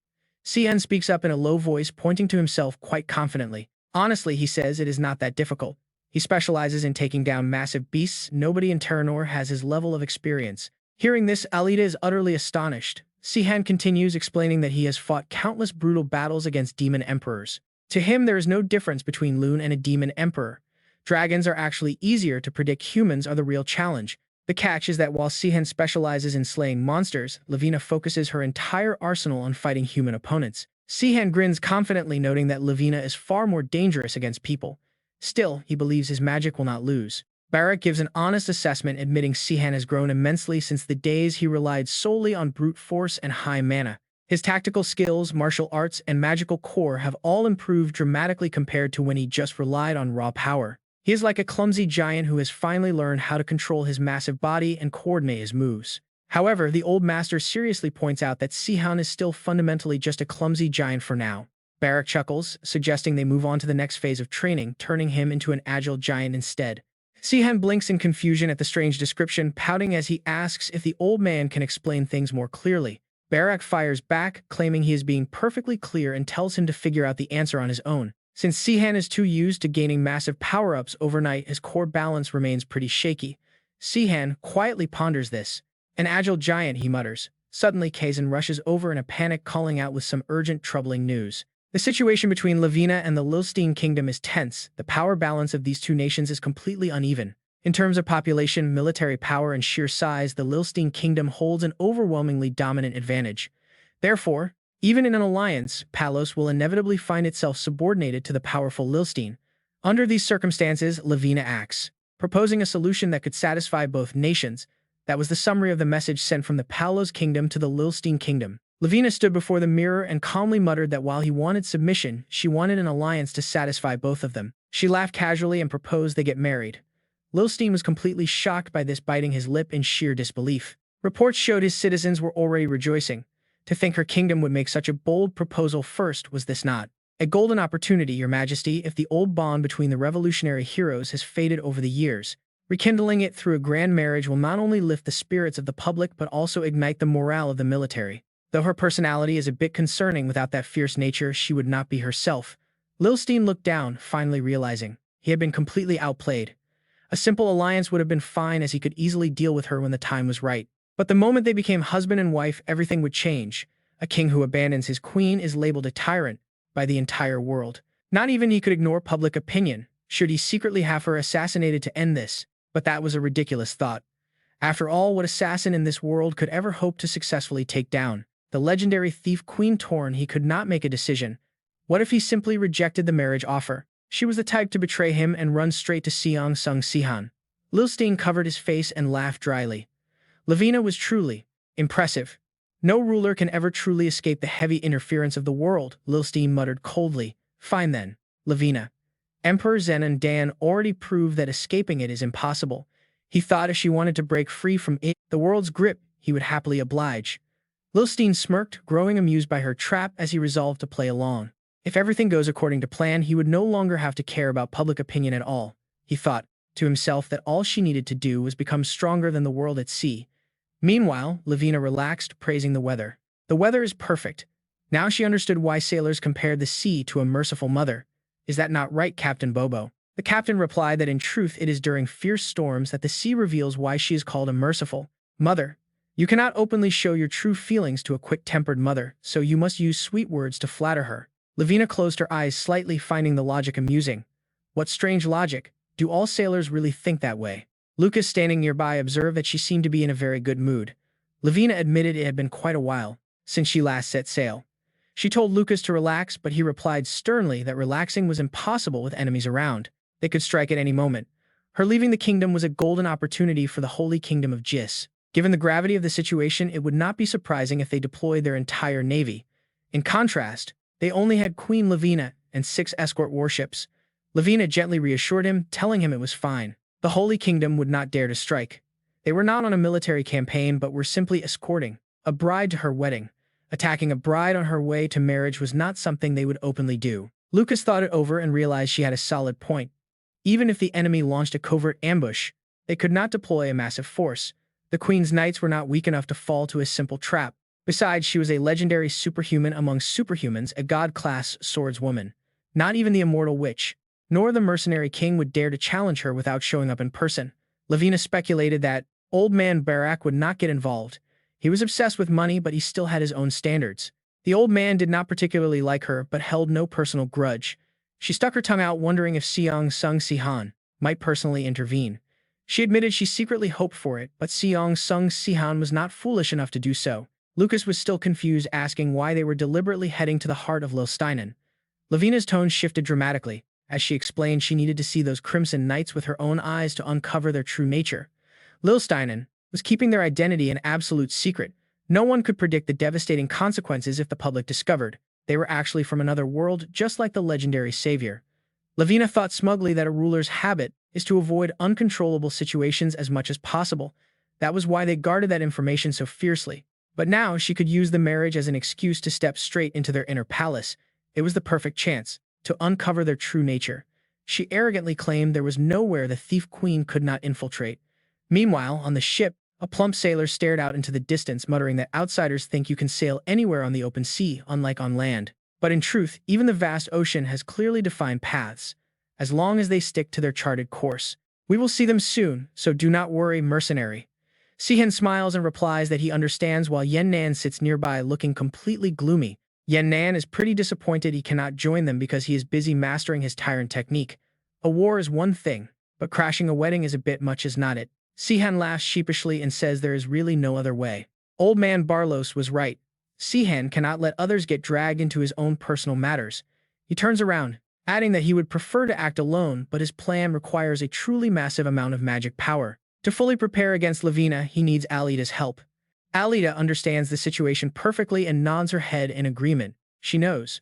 Sihan speaks up in a low voice, pointing to himself quite confidently. Honestly, he says, it is not that difficult. He specializes in taking down massive beasts. Nobody in Teranor has his level of experience. Hearing this, Alita is utterly astonished. Sihan continues, explaining that he has fought countless brutal battles against demon emperors. To him, there is no difference between Loon and a demon emperor. Dragons are actually easier to predict. Humans are the real challenge. The catch is that while Sihan specializes in slaying monsters, Lavina focuses her entire arsenal on fighting human opponents. Sihan grins confidently, noting that Lavina is far more dangerous against people. Still, he believes his magic will not lose. Barak gives an honest assessment, admitting Sihan has grown immensely since the days he relied solely on brute force and high mana. His tactical skills, martial arts, and magical core have all improved dramatically compared to when he just relied on raw power. He is like a clumsy giant who has finally learned how to control his massive body and coordinate his moves. However, the old master seriously points out that Sihan is still fundamentally just a clumsy giant for now. Barak chuckles, suggesting they move on to the next phase of training, turning him into an agile giant instead. Sihan blinks in confusion at the strange description, pouting as he asks if the old man can explain things more clearly. Barak fires back, claiming he is being perfectly clear and tells him to figure out the answer on his own. Since Sihan is too used to gaining massive power-ups overnight, his core balance remains pretty shaky. Sihan quietly ponders this. An agile giant, he mutters. Suddenly, Kazan rushes over in a panic, calling out with some urgent, troubling news. The situation between Lavina and the Lilstein kingdom is tense. The power balance of these two nations is completely uneven. In terms of population, military power, and sheer size, the Lilstein kingdom holds an overwhelmingly dominant advantage. Therefore, even in an alliance, Palos will inevitably find itself subordinated to the powerful Lilstein. Under these circumstances, Lavina acts, proposing a solution that could satisfy both nations. That was the summary of the message sent from the Palos kingdom to the Lilstein kingdom. Lavina stood before the mirror and calmly muttered that while he wanted submission, she wanted an alliance to satisfy both of them. She laughed casually and proposed they get married. Lilstein was completely shocked by this, biting his lip in sheer disbelief. Reports showed his citizens were already rejoicing. To think her kingdom would make such a bold proposal first, was this not a golden opportunity, Your Majesty? If the old bond between the revolutionary heroes has faded over the years, rekindling it through a grand marriage will not only lift the spirits of the public but also ignite the morale of the military. Though her personality is a bit concerning, without that fierce nature she would not be herself. Lilstein looked down, finally realizing he had been completely outplayed. A simple alliance would have been fine, as he could easily deal with her when the time was right. But the moment they became husband and wife, everything would change. A king who abandons his queen is labeled a tyrant by the entire world. Not even he could ignore public opinion, should he secretly have her assassinated to end this. But that was a ridiculous thought. After all, what assassin in this world could ever hope to successfully take down the legendary thief Queen Torn? He could not make a decision. What if he simply rejected the marriage offer? She was the type to betray him and run straight to Sihan. Lilstein covered his face and laughed dryly. Lavina was truly impressive. No ruler can ever truly escape the heavy interference of the world, Lilstein muttered coldly. Fine then, Lavina. Emperor Zenon Dan already proved that escaping it is impossible. He thought if she wanted to break free from it, the world's grip, he would happily oblige. Lilstein smirked, growing amused by her trap as he resolved to play along. If everything goes according to plan, he would no longer have to care about public opinion at all. He thought to himself that all she needed to do was become stronger than the world at sea. Meanwhile, Lavina relaxed, praising the weather. The weather is perfect. Now she understood why sailors compared the sea to a merciful mother. Is that not right, Captain Bobo? The captain replied that in truth it is during fierce storms that the sea reveals why she is called a merciful mother. You cannot openly show your true feelings to a quick-tempered mother, so you must use sweet words to flatter her. Lavina closed her eyes slightly, finding the logic amusing. What strange logic? Do all sailors really think that way? Lucas, standing nearby, observed that she seemed to be in a very good mood. Lavina admitted it had been quite a while since she last set sail. She told Lucas to relax, but he replied sternly that relaxing was impossible with enemies around. They could strike at any moment. Her leaving the kingdom was a golden opportunity for the holy kingdom of Jis. Given the gravity of the situation, it would not be surprising if they deployed their entire navy. In contrast, they only had Queen Lavina and 6 escort warships. Lavina gently reassured him, telling him it was fine. The Holy Kingdom would not dare to strike. They were not on a military campaign, but were simply escorting a bride to her wedding. Attacking a bride on her way to marriage was not something they would openly do. Lucas thought it over and realized she had a solid point. Even if the enemy launched a covert ambush, they could not deploy a massive force. The Queen's knights were not weak enough to fall to a simple trap. Besides, she was a legendary superhuman among superhumans, a god-class swordswoman. Not even the immortal witch, nor the mercenary king would dare to challenge her without showing up in person. Lavina speculated that old man Barak would not get involved. He was obsessed with money, but he still had his own standards. The old man did not particularly like her, but held no personal grudge. She stuck her tongue out, wondering if Sihan might personally intervene. She admitted she secretly hoped for it, but Sihan was not foolish enough to do so. Lucas was still confused, asking why they were deliberately heading to the heart of Lilsteinen. Lavina's tone shifted dramatically, as she explained she needed to see those Crimson Knights with her own eyes to uncover their true nature. Lilsteinen was keeping their identity an absolute secret. No one could predict the devastating consequences if the public discovered they were actually from another world, just like the legendary savior. Lavina thought smugly that a ruler's habit is to avoid uncontrollable situations as much as possible. That was why they guarded that information so fiercely. But now she could use the marriage as an excuse to step straight into their inner palace. It was the perfect chance to uncover their true nature. She arrogantly claimed there was nowhere the thief queen could not infiltrate. Meanwhile, on the ship, a plump sailor stared out into the distance, muttering that outsiders think you can sail anywhere on the open sea, unlike on land. But in truth, even the vast ocean has clearly defined paths, as long as they stick to their charted course. We will see them soon, so do not worry, mercenary. Sihan smiles and replies that he understands while Yen Nan sits nearby looking completely gloomy. Yen Nan is pretty disappointed he cannot join them because he is busy mastering his tyrant technique. A war is one thing, but crashing a wedding is a bit much, is not it? Sihan laughs sheepishly and says there is really no other way. Old man Barlos was right. Sihan cannot let others get dragged into his own personal matters. He turns around, adding that he would prefer to act alone, but his plan requires a truly massive amount of magic power. To fully prepare against Lavina, he needs Alita's help. Alita understands the situation perfectly and nods her head in agreement. She knows.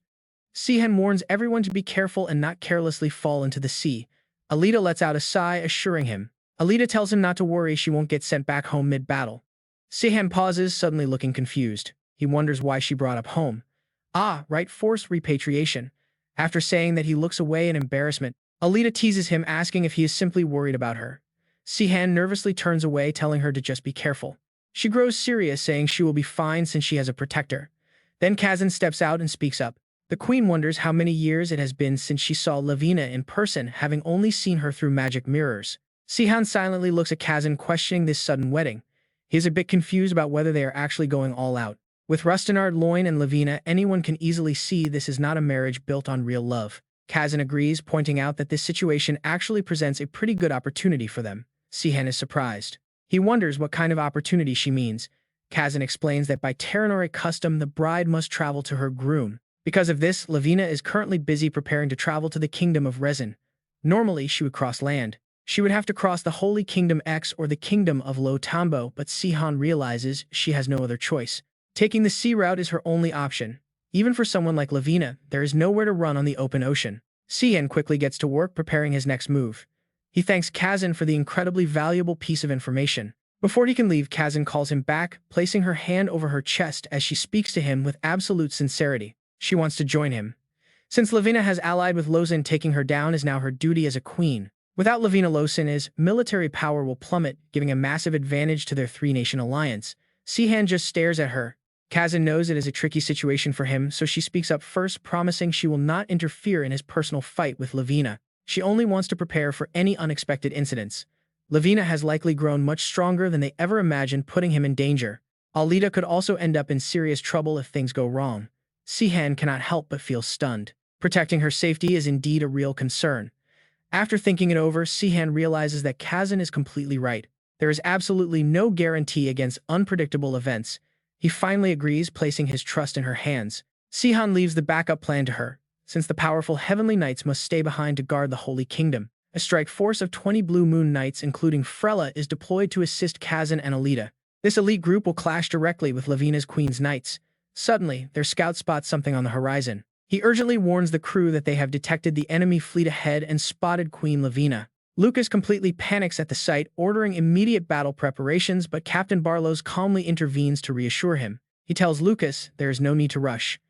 Sihan warns everyone to be careful and not carelessly fall into the sea. Alita lets out a sigh, assuring him. Alita tells him not to worry, she won't get sent back home mid-battle. Sihan pauses, suddenly looking confused. He wonders why she brought up home. Ah, right, forced repatriation. After saying that, he looks away in embarrassment. Alita teases him, asking if he is simply worried about her. Sihan nervously turns away, telling her to just be careful. She grows serious, saying she will be fine since she has a protector. Then Kazan steps out and speaks up. The queen wonders how many years it has been since she saw Lavina in person, having only seen her through magic mirrors. Sihan silently looks at Kazan, questioning this sudden wedding. He is a bit confused about whether they are actually going all out. With Rustenard, Loin, and Lavina, anyone can easily see this is not a marriage built on real love. Kazan agrees, pointing out that this situation actually presents a pretty good opportunity for them. Sihan is surprised. He wonders what kind of opportunity she means. Kazan explains that by Teranor custom, the bride must travel to her groom. Because of this, Lavina is currently busy preparing to travel to the kingdom of Resin. Normally, she would cross land. She would have to cross the Holy Kingdom X or the kingdom of Lo Tambo, but Sihan realizes she has no other choice. Taking the sea route is her only option. Even for someone like Lavina, there is nowhere to run on the open ocean. Sihan quickly gets to work preparing his next move. He thanks Kazan for the incredibly valuable piece of information. Before he can leave, Kazan calls him back, placing her hand over her chest as she speaks to him with absolute sincerity. She wants to join him. Since Lavina has allied with Lozin, taking her down is now her duty as a queen. Without Lavina, Lozina's military power will plummet, giving a massive advantage to their three-nation alliance. Sihan just stares at her. Kazan knows it is a tricky situation for him, so she speaks up first, promising she will not interfere in his personal fight with Lavina. She only wants to prepare for any unexpected incidents. Lavina has likely grown much stronger than they ever imagined, putting him in danger. Alita could also end up in serious trouble if things go wrong. Sihan cannot help but feel stunned. Protecting her safety is indeed a real concern. After thinking it over, Sihan realizes that Kazan is completely right. There is absolutely no guarantee against unpredictable events. He finally agrees, placing his trust in her hands. Sihan leaves the backup plan to her, since the powerful Heavenly Knights must stay behind to guard the Holy Kingdom. A strike force of 20 Blue Moon Knights, including Frella, is deployed to assist Kazan and Alita. This elite group will clash directly with Lavina's Queen's Knights. Suddenly, their scout spots something on the horizon. He urgently warns the crew that they have detected the enemy fleet ahead and spotted Queen Lavina. Lucas completely panics at the sight, ordering immediate battle preparations, but Captain Barlos calmly intervenes to reassure him. He tells Lucas there is no need to rush.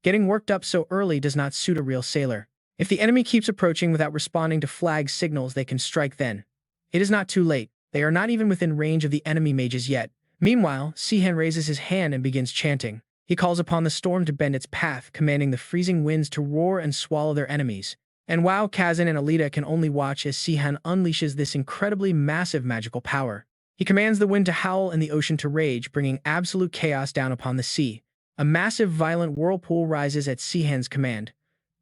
Getting worked up so early does not suit a real sailor. If the enemy keeps approaching without responding to flag signals, they can strike then. It is not too late. They are not even within range of the enemy mages yet. Meanwhile, Sihan raises his hand and begins chanting. He calls upon the storm to bend its path, commanding the freezing winds to roar and swallow their enemies. And while Kazan and Alita can only watch as Sihan unleashes this incredibly massive magical power, he commands the wind to howl and the ocean to rage, bringing absolute chaos down upon the sea. A massive, violent whirlpool rises at Sihan's command.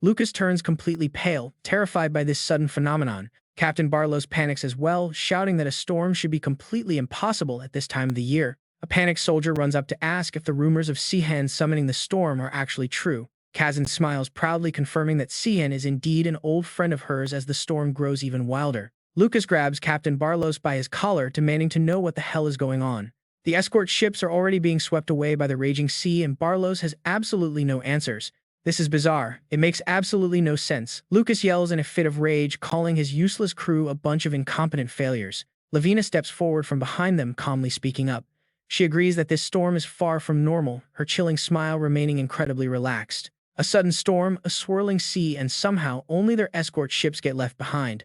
Lucas turns completely pale, terrified by this sudden phenomenon. Captain Barlos panics as well, shouting that a storm should be completely impossible at this time of the year. A panicked soldier runs up to ask if the rumors of Sihan summoning the storm are actually true. Kazan smiles proudly, confirming that Sihan is indeed an old friend of hers as the storm grows even wilder. Lucas grabs Captain Barlos by his collar, demanding to know what the hell is going on. The escort ships are already being swept away by the raging sea, and Barlos has absolutely no answers. This is bizarre. It makes absolutely no sense. Lucas yells in a fit of rage, calling his useless crew a bunch of incompetent failures. Lavina steps forward from behind them, calmly speaking up. She agrees that this storm is far from normal, her chilling smile remaining incredibly relaxed. A sudden storm, a swirling sea, and somehow only their escort ships get left behind.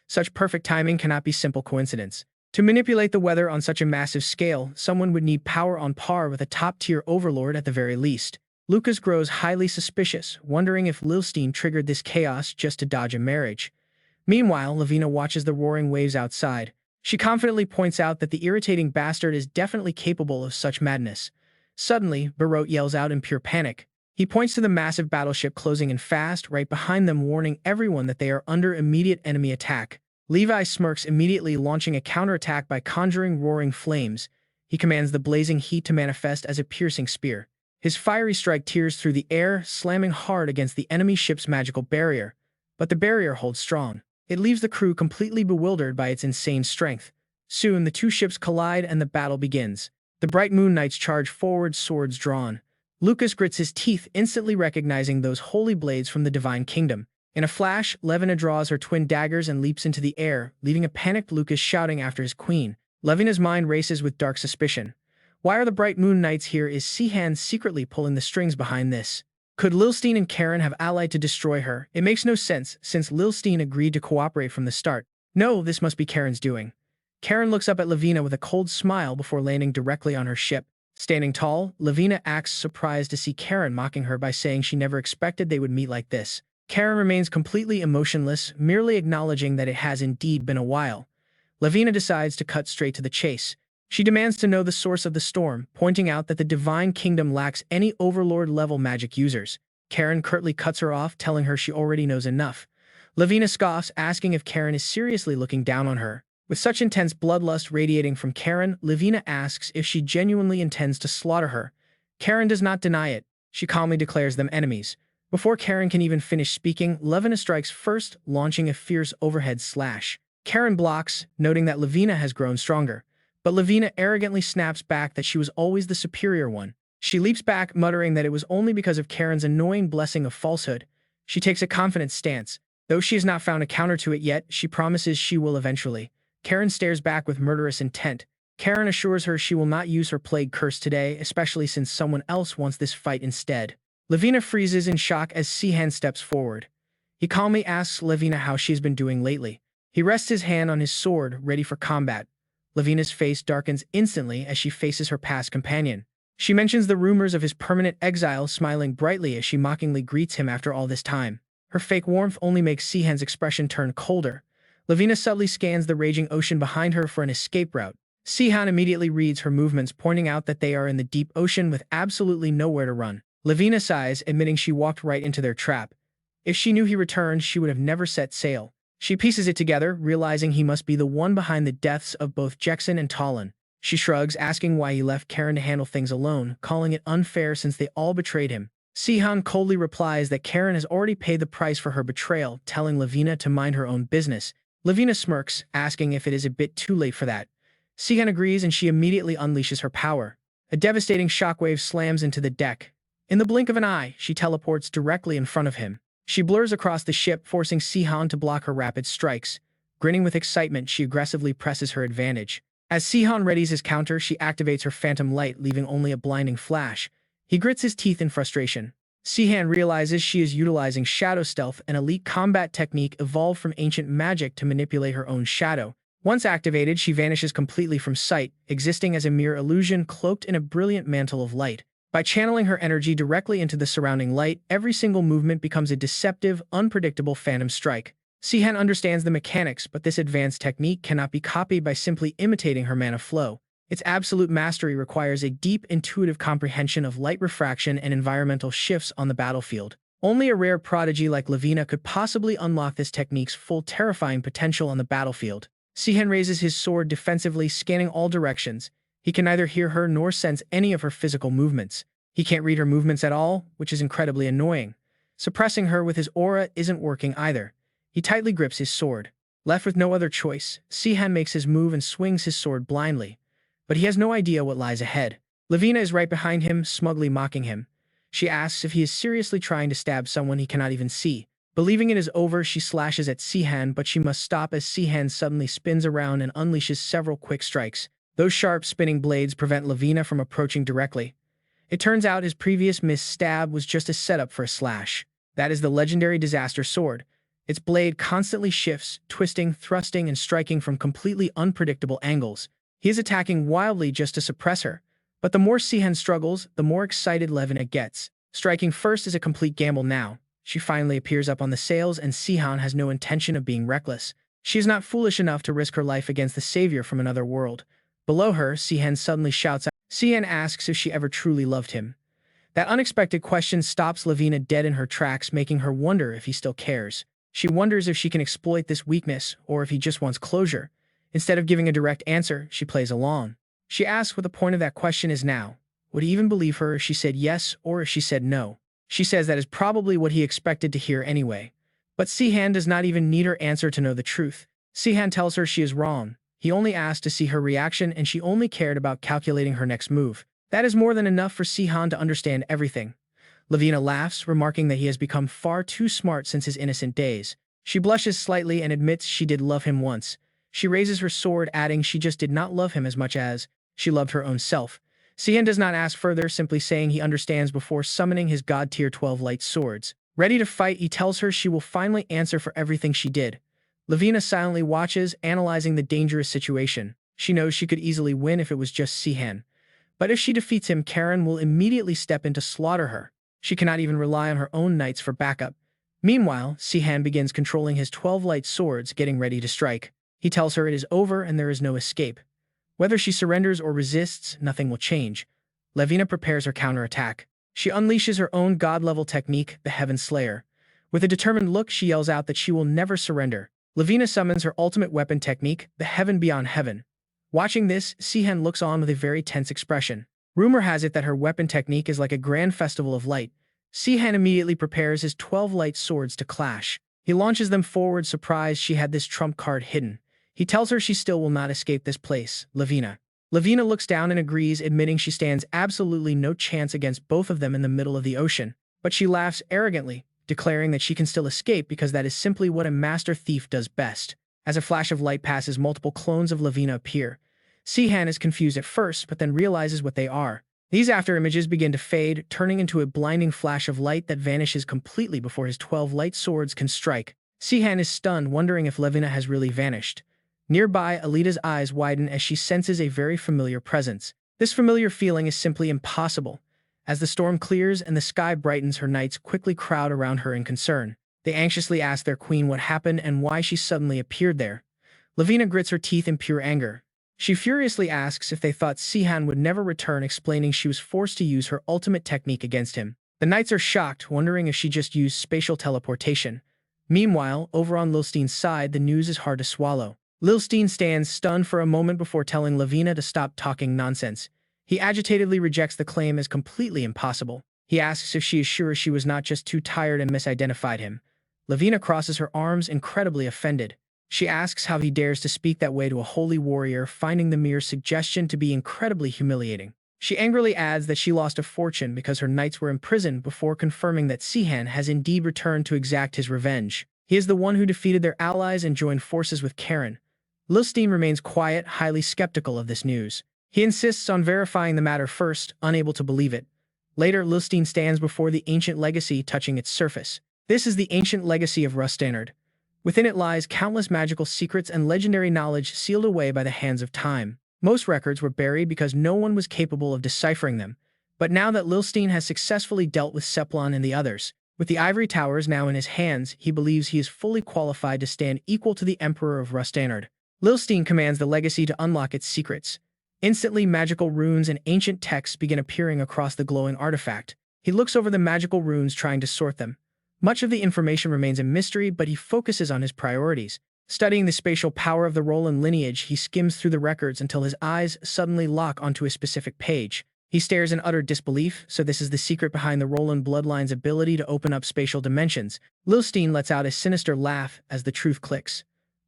Such perfect timing cannot be simple coincidence. To manipulate the weather on such a massive scale, someone would need power on par with a top-tier overlord at the very least. Lucas grows highly suspicious, wondering if Lilstein triggered this chaos just to dodge a marriage. Meanwhile, Lavina watches the roaring waves outside. She confidently points out that the irritating bastard is definitely capable of such madness. Suddenly, Barot yells out in pure panic. He points to the massive battleship closing in fast right behind them, warning everyone that they are under immediate enemy attack. Levi smirks, immediately launching a counterattack by conjuring roaring flames. He commands the blazing heat to manifest as a piercing spear. His fiery strike tears through the air, slamming hard against the enemy ship's magical barrier. But the barrier holds strong. It leaves the crew completely bewildered by its insane strength. Soon, the two ships collide and the battle begins. The bright moon knights charge forward, swords drawn. Lucas grits his teeth, instantly recognizing those holy blades from the Divine Kingdom. In a flash, Levina draws her twin daggers and leaps into the air, leaving a panicked Lucas shouting after his queen. Levina's mind races with dark suspicion. Why are the bright moon knights here? Is Sihan secretly pulling the strings behind this? Could Lilstein and Karen have allied to destroy her? It makes no sense, since Lilstein agreed to cooperate from the start. No, this must be Karen's doing. Karen looks up at Lavina with a cold smile before landing directly on her ship. Standing tall, Lavina acts surprised to see Karen, mocking her by saying she never expected they would meet like this. Karen remains completely emotionless, merely acknowledging that it has indeed been a while. Lavina decides to cut straight to the chase. She demands to know the source of the storm, pointing out that the Divine Kingdom lacks any Overlord-level magic users. Karen curtly cuts her off, telling her she already knows enough. Lavina scoffs, asking if Karen is seriously looking down on her. With such intense bloodlust radiating from Karen, Lavina asks if she genuinely intends to slaughter her. Karen does not deny it. She calmly declares them enemies. Before Karen can even finish speaking, Lavina strikes first, launching a fierce overhead slash. Karen blocks, noting that Lavina has grown stronger. But Lavina arrogantly snaps back that she was always the superior one. She leaps back, muttering that it was only because of Karen's annoying blessing of falsehood. She takes a confident stance. Though she has not found a counter to it yet, she promises she will eventually. Karen stares back with murderous intent. Karen assures her she will not use her plague curse today, especially since someone else wants this fight instead. Lavina freezes in shock as Sihan steps forward. He calmly asks Lavina how she's been doing lately. He rests his hand on his sword, ready for combat. Lavina's face darkens instantly as she faces her past companion. She mentions the rumors of his permanent exile, smiling brightly as she mockingly greets him after all this time. Her fake warmth only makes Sihan's expression turn colder. Lavina subtly scans the raging ocean behind her for an escape route. Sihan immediately reads her movements, pointing out that they are in the deep ocean with absolutely nowhere to run. Lavina sighs, admitting she walked right into their trap. If she knew he returned, she would have never set sail. She pieces it together, realizing he must be the one behind the deaths of both Jackson and Talon. She shrugs, asking why he left Karen to handle things alone, calling it unfair since they all betrayed him. Sihan coldly replies that Karen has already paid the price for her betrayal, telling Lavina to mind her own business. Lavina smirks, asking if it is a bit too late for that. Sihan agrees and she immediately unleashes her power. A devastating shockwave slams into the deck. In the blink of an eye, she teleports directly in front of him. She blurs across the ship, forcing Sihan to block her rapid strikes. Grinning with excitement, she aggressively presses her advantage. As Sihan readies his counter, she activates her phantom light, leaving only a blinding flash. He grits his teeth in frustration. Sihan realizes she is utilizing shadow stealth, an elite combat technique evolved from ancient magic to manipulate her own shadow. Once activated, she vanishes completely from sight, existing as a mere illusion cloaked in a brilliant mantle of light. By channeling her energy directly into the surrounding light, every single movement becomes a deceptive, unpredictable phantom strike. Sihan understands the mechanics, but this advanced technique cannot be copied by simply imitating her mana flow. Its absolute mastery requires a deep, intuitive comprehension of light refraction and environmental shifts on the battlefield. Only a rare prodigy like Lavina could possibly unlock this technique's full terrifying potential on the battlefield. Sihan raises his sword defensively, scanning all directions. He can neither hear her nor sense any of her physical movements. He can't read her movements at all, which is incredibly annoying. Suppressing her with his aura isn't working either. He tightly grips his sword. Left with no other choice, Sihan makes his move and swings his sword blindly. But he has no idea what lies ahead. Lavina is right behind him, smugly mocking him. She asks if he is seriously trying to stab someone he cannot even see. Believing it is over, she slashes at Sihan, but she must stop as Sihan suddenly spins around and unleashes several quick strikes. Those sharp spinning blades prevent Lavina from approaching directly. It turns out his previous missed stab was just a setup for a slash. That is the legendary disaster sword. Its blade constantly shifts, twisting, thrusting, and striking from completely unpredictable angles. He is attacking wildly just to suppress her. But the more Sihan struggles, the more excited Lavina gets. Striking first is a complete gamble now. She finally appears up on the sails, and Sihan has no intention of being reckless. She is not foolish enough to risk her life against the savior from another world. Below her, Sihan suddenly shouts out. Sihan asks if she ever truly loved him. That unexpected question stops Lavina dead in her tracks, making her wonder if he still cares. She wonders if she can exploit this weakness, or if he just wants closure. Instead of giving a direct answer, she plays along. She asks what the point of that question is now. Would he even believe her if she said yes or if she said no? She says that is probably what he expected to hear anyway. But Sihan does not even need her answer to know the truth. Sihan tells her she is wrong. He only asked to see her reaction, and she only cared about calculating her next move. That is more than enough for Sihan to understand everything. Lavina laughs, remarking that he has become far too smart since his innocent days. She blushes slightly and admits she did love him once. She raises her sword, adding she just did not love him as much as she loved her own self. Sihan does not ask further, simply saying he understands before summoning his God Tier 12 light swords. Ready to fight, he tells her she will finally answer for everything she did. Lavina silently watches, analyzing the dangerous situation. She knows she could easily win if it was just Sihan. But if she defeats him, Karen will immediately step in to slaughter her. She cannot even rely on her own knights for backup. Meanwhile, Sihan begins controlling his 12 light swords, getting ready to strike. He tells her it is over and there is no escape. Whether she surrenders or resists, nothing will change. Lavina prepares her counterattack. She unleashes her own god-level technique, the Heaven Slayer. With a determined look, she yells out that she will never surrender. Lavina summons her ultimate weapon technique, the Heaven Beyond Heaven. Watching this, Sihan looks on with a very tense expression. Rumor has it that her weapon technique is like a grand festival of light. Sihan immediately prepares his 12 light swords to clash. He launches them forward, surprised she had this trump card hidden. He tells her she still will not escape this place, Lavina. Lavina looks down and agrees, admitting she stands absolutely no chance against both of them in the middle of the ocean. But she laughs arrogantly, declaring that she can still escape because that is simply what a master thief does best. As a flash of light passes, multiple clones of Lavina appear. Sihan is confused at first, but then realizes what they are. These afterimages begin to fade, turning into a blinding flash of light that vanishes completely before his 12 light swords can strike. Sihan is stunned, wondering if Lavina has really vanished. Nearby, Alita's eyes widen as she senses a very familiar presence. This familiar feeling is simply impossible. As the storm clears and the sky brightens, her knights quickly crowd around her in concern. They anxiously ask their queen what happened and why she suddenly appeared there. Lavina grits her teeth in pure anger. She furiously asks if they thought Sihan would never return, explaining she was forced to use her ultimate technique against him. The knights are shocked, wondering if she just used spatial teleportation. Meanwhile, over on Lilstein's side, the news is hard to swallow. Lilstein stands stunned for a moment before telling Lavina to stop talking nonsense. He agitatedly rejects the claim as completely impossible. He asks if she is sure she was not just too tired and misidentified him. Lavina crosses her arms, incredibly offended. She asks how he dares to speak that way to a holy warrior, finding the mere suggestion to be incredibly humiliating. She angrily adds that she lost a fortune because her knights were imprisoned, before confirming that Sihan has indeed returned to exact his revenge. He is the one who defeated their allies and joined forces with Karen. Lilstein remains quiet, highly skeptical of this news. He insists on verifying the matter first, unable to believe it. Later, Lilstein stands before the ancient legacy, touching its surface. This is the ancient legacy of Returnee. Within it lies countless magical secrets and legendary knowledge sealed away by the hands of time. Most records were buried because no one was capable of deciphering them. But now that Lilstein has successfully dealt with Seplon and the others, with the ivory towers now in his hands, he believes he is fully qualified to stand equal to the Emperor of Returnee. Lilstein commands the legacy to unlock its secrets. Instantly, magical runes and ancient texts begin appearing across the glowing artifact. He looks over the magical runes, trying to sort them. Much of the information remains a mystery, but he focuses on his priorities. Studying the spatial power of the Roland lineage, he skims through the records until his eyes suddenly lock onto a specific page. He stares in utter disbelief. So this is the secret behind the Roland bloodline's ability to open up spatial dimensions. Lilstein lets out a sinister laugh as the truth clicks.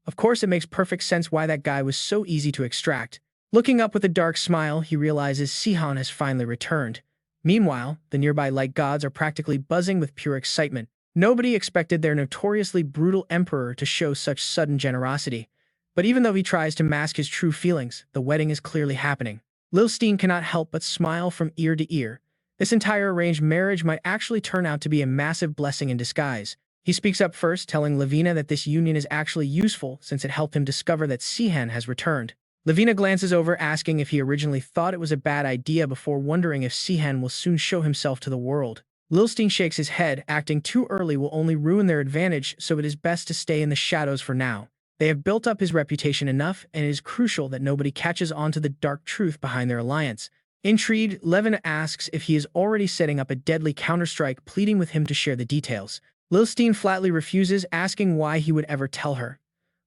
Of course, it makes perfect sense why that guy was so easy to extract. Looking up with a dark smile, he realizes Sihan has finally returned. Meanwhile, the nearby light gods are practically buzzing with pure excitement. Nobody expected their notoriously brutal emperor to show such sudden generosity. But even though he tries to mask his true feelings, the wedding is clearly happening. Lil Steen cannot help but smile from ear to ear. This entire arranged marriage might actually turn out to be a massive blessing in disguise. He speaks up first, telling Lavina that this union is actually useful since it helped him discover that Sihan has returned. Lavina glances over, asking if he originally thought it was a bad idea before wondering if Sihan will soon show himself to the world. Lil Steen shakes his head, acting too early will only ruin their advantage, so it is best to stay in the shadows for now. They have built up his reputation enough, and it is crucial that nobody catches on to the dark truth behind their alliance. Intrigued, Levin asks if he is already setting up a deadly counterstrike, pleading with him to share the details. Lil Steen flatly refuses, asking why he would ever tell her.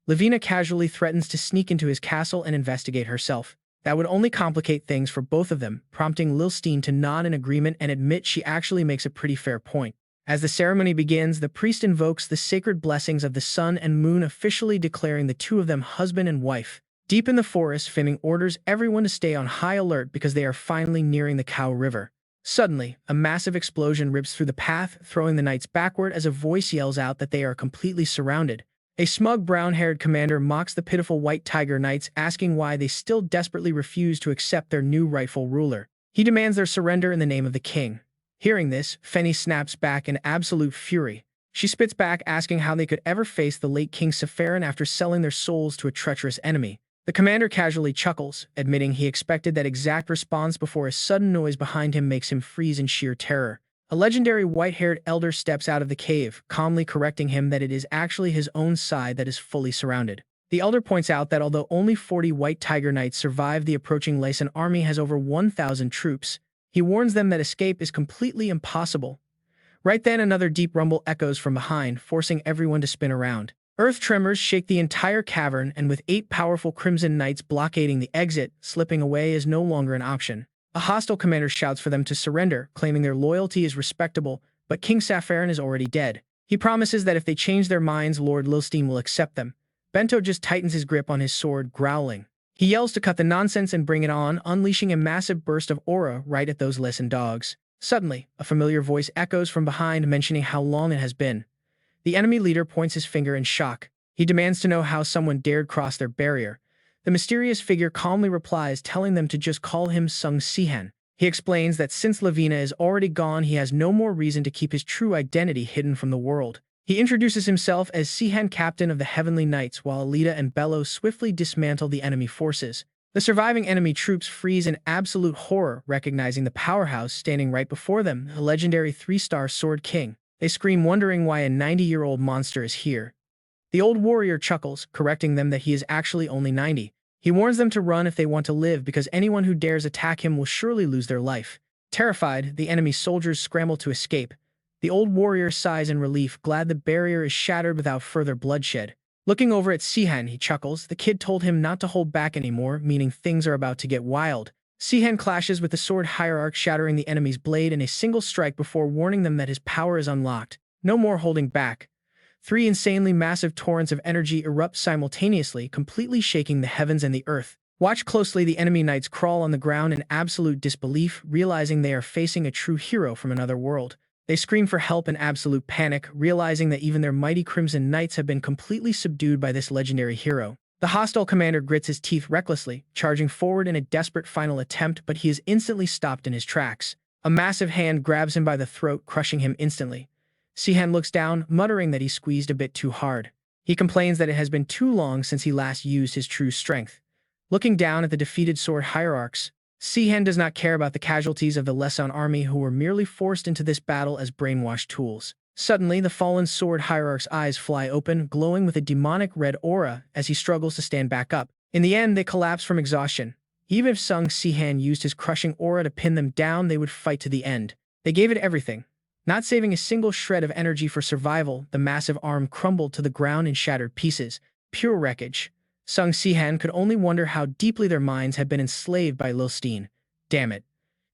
Lavina casually threatens to sneak into his castle and investigate herself. That would only complicate things for both of them, prompting Lil Steen to nod in agreement and admit she actually makes a pretty fair point. As the ceremony begins, the priest invokes the sacred blessings of the sun and moon, officially declaring the two of them husband and wife. Deep in the forest, Finn orders everyone to stay on high alert because they are finally nearing the Cow River. Suddenly, a massive explosion rips through the path, throwing the knights backward as a voice yells out that they are completely surrounded. A smug brown-haired commander mocks the pitiful White Tiger Knights, asking why they still desperately refuse to accept their new rightful ruler. He demands their surrender in the name of the king. Hearing this, Fenny snaps back in absolute fury. She spits back, asking how they could ever face the late King Sephirin after selling their souls to a treacherous enemy. The commander casually chuckles, admitting he expected that exact response before a sudden noise behind him makes him freeze in sheer terror. A legendary white-haired elder steps out of the cave, calmly correcting him that it is actually his own side that is fully surrounded. The elder points out that although only 40 White Tiger Knights survive, the approaching Lysan army has over 1,000 troops. He warns them that escape is completely impossible. Right then, another deep rumble echoes from behind, forcing everyone to spin around. Earth tremors shake the entire cavern, and with 8 powerful Crimson Knights blockading the exit, slipping away is no longer an option. A hostile commander shouts for them to surrender, claiming their loyalty is respectable, but King Sephirin is already dead. He promises that if they change their minds, Lord Lil Steen will accept them. Bento just tightens his grip on his sword, growling. He yells to cut the nonsense and bring it on, unleashing a massive burst of aura right at those Lysan dogs. Suddenly, a familiar voice echoes from behind, mentioning how long it has been. The enemy leader points his finger in shock. He demands to know how someone dared cross their barrier. The mysterious figure calmly replies, telling them to just call him Sung Sihan. He explains that since Lavina is already gone, he has no more reason to keep his true identity hidden from the world. He introduces himself as Sihan, captain of the Heavenly Knights, while Alita and Bello swiftly dismantle the enemy forces. The surviving enemy troops freeze in absolute horror, recognizing the powerhouse standing right before them, the legendary 3-star Sword King. They scream, wondering why a 90-year-old monster is here. The old warrior chuckles, correcting them that he is actually only 90. He warns them to run if they want to live, because anyone who dares attack him will surely lose their life. Terrified, the enemy soldiers scramble to escape. The old warrior sighs in relief, glad the barrier is shattered without further bloodshed. Looking over at Sihan, he chuckles. The kid told him not to hold back anymore, meaning things are about to get wild. Sihan clashes with the sword hierarch, shattering the enemy's blade in a single strike before warning them that his power is unlocked. No more holding back. 3 insanely massive torrents of energy erupt simultaneously, completely shaking the heavens and the earth. Watch closely, the enemy knights crawl on the ground in absolute disbelief, realizing they are facing a true hero from another world. They scream for help in absolute panic, realizing that even their mighty Crimson Knights have been completely subdued by this legendary hero. The hostile commander grits his teeth recklessly, charging forward in a desperate final attempt, but he is instantly stopped in his tracks. A massive hand grabs him by the throat, crushing him instantly. Sihan looks down, muttering that he squeezed a bit too hard. He complains that it has been too long since he last used his true strength. Looking down at the defeated sword hierarchs, Sihan does not care about the casualties of the Lysan army, who were merely forced into this battle as brainwashed tools. Suddenly, the fallen sword hierarch's eyes fly open, glowing with a demonic red aura as he struggles to stand back up. In the end, they collapse from exhaustion. Even if Sung Sihan used his crushing aura to pin them down, they would fight to the end. They gave it everything. Not saving a single shred of energy for survival, the massive arm crumbled to the ground in shattered pieces. Pure wreckage. Sung Sihan could only wonder how deeply their minds had been enslaved by Lil Steen. Damn it.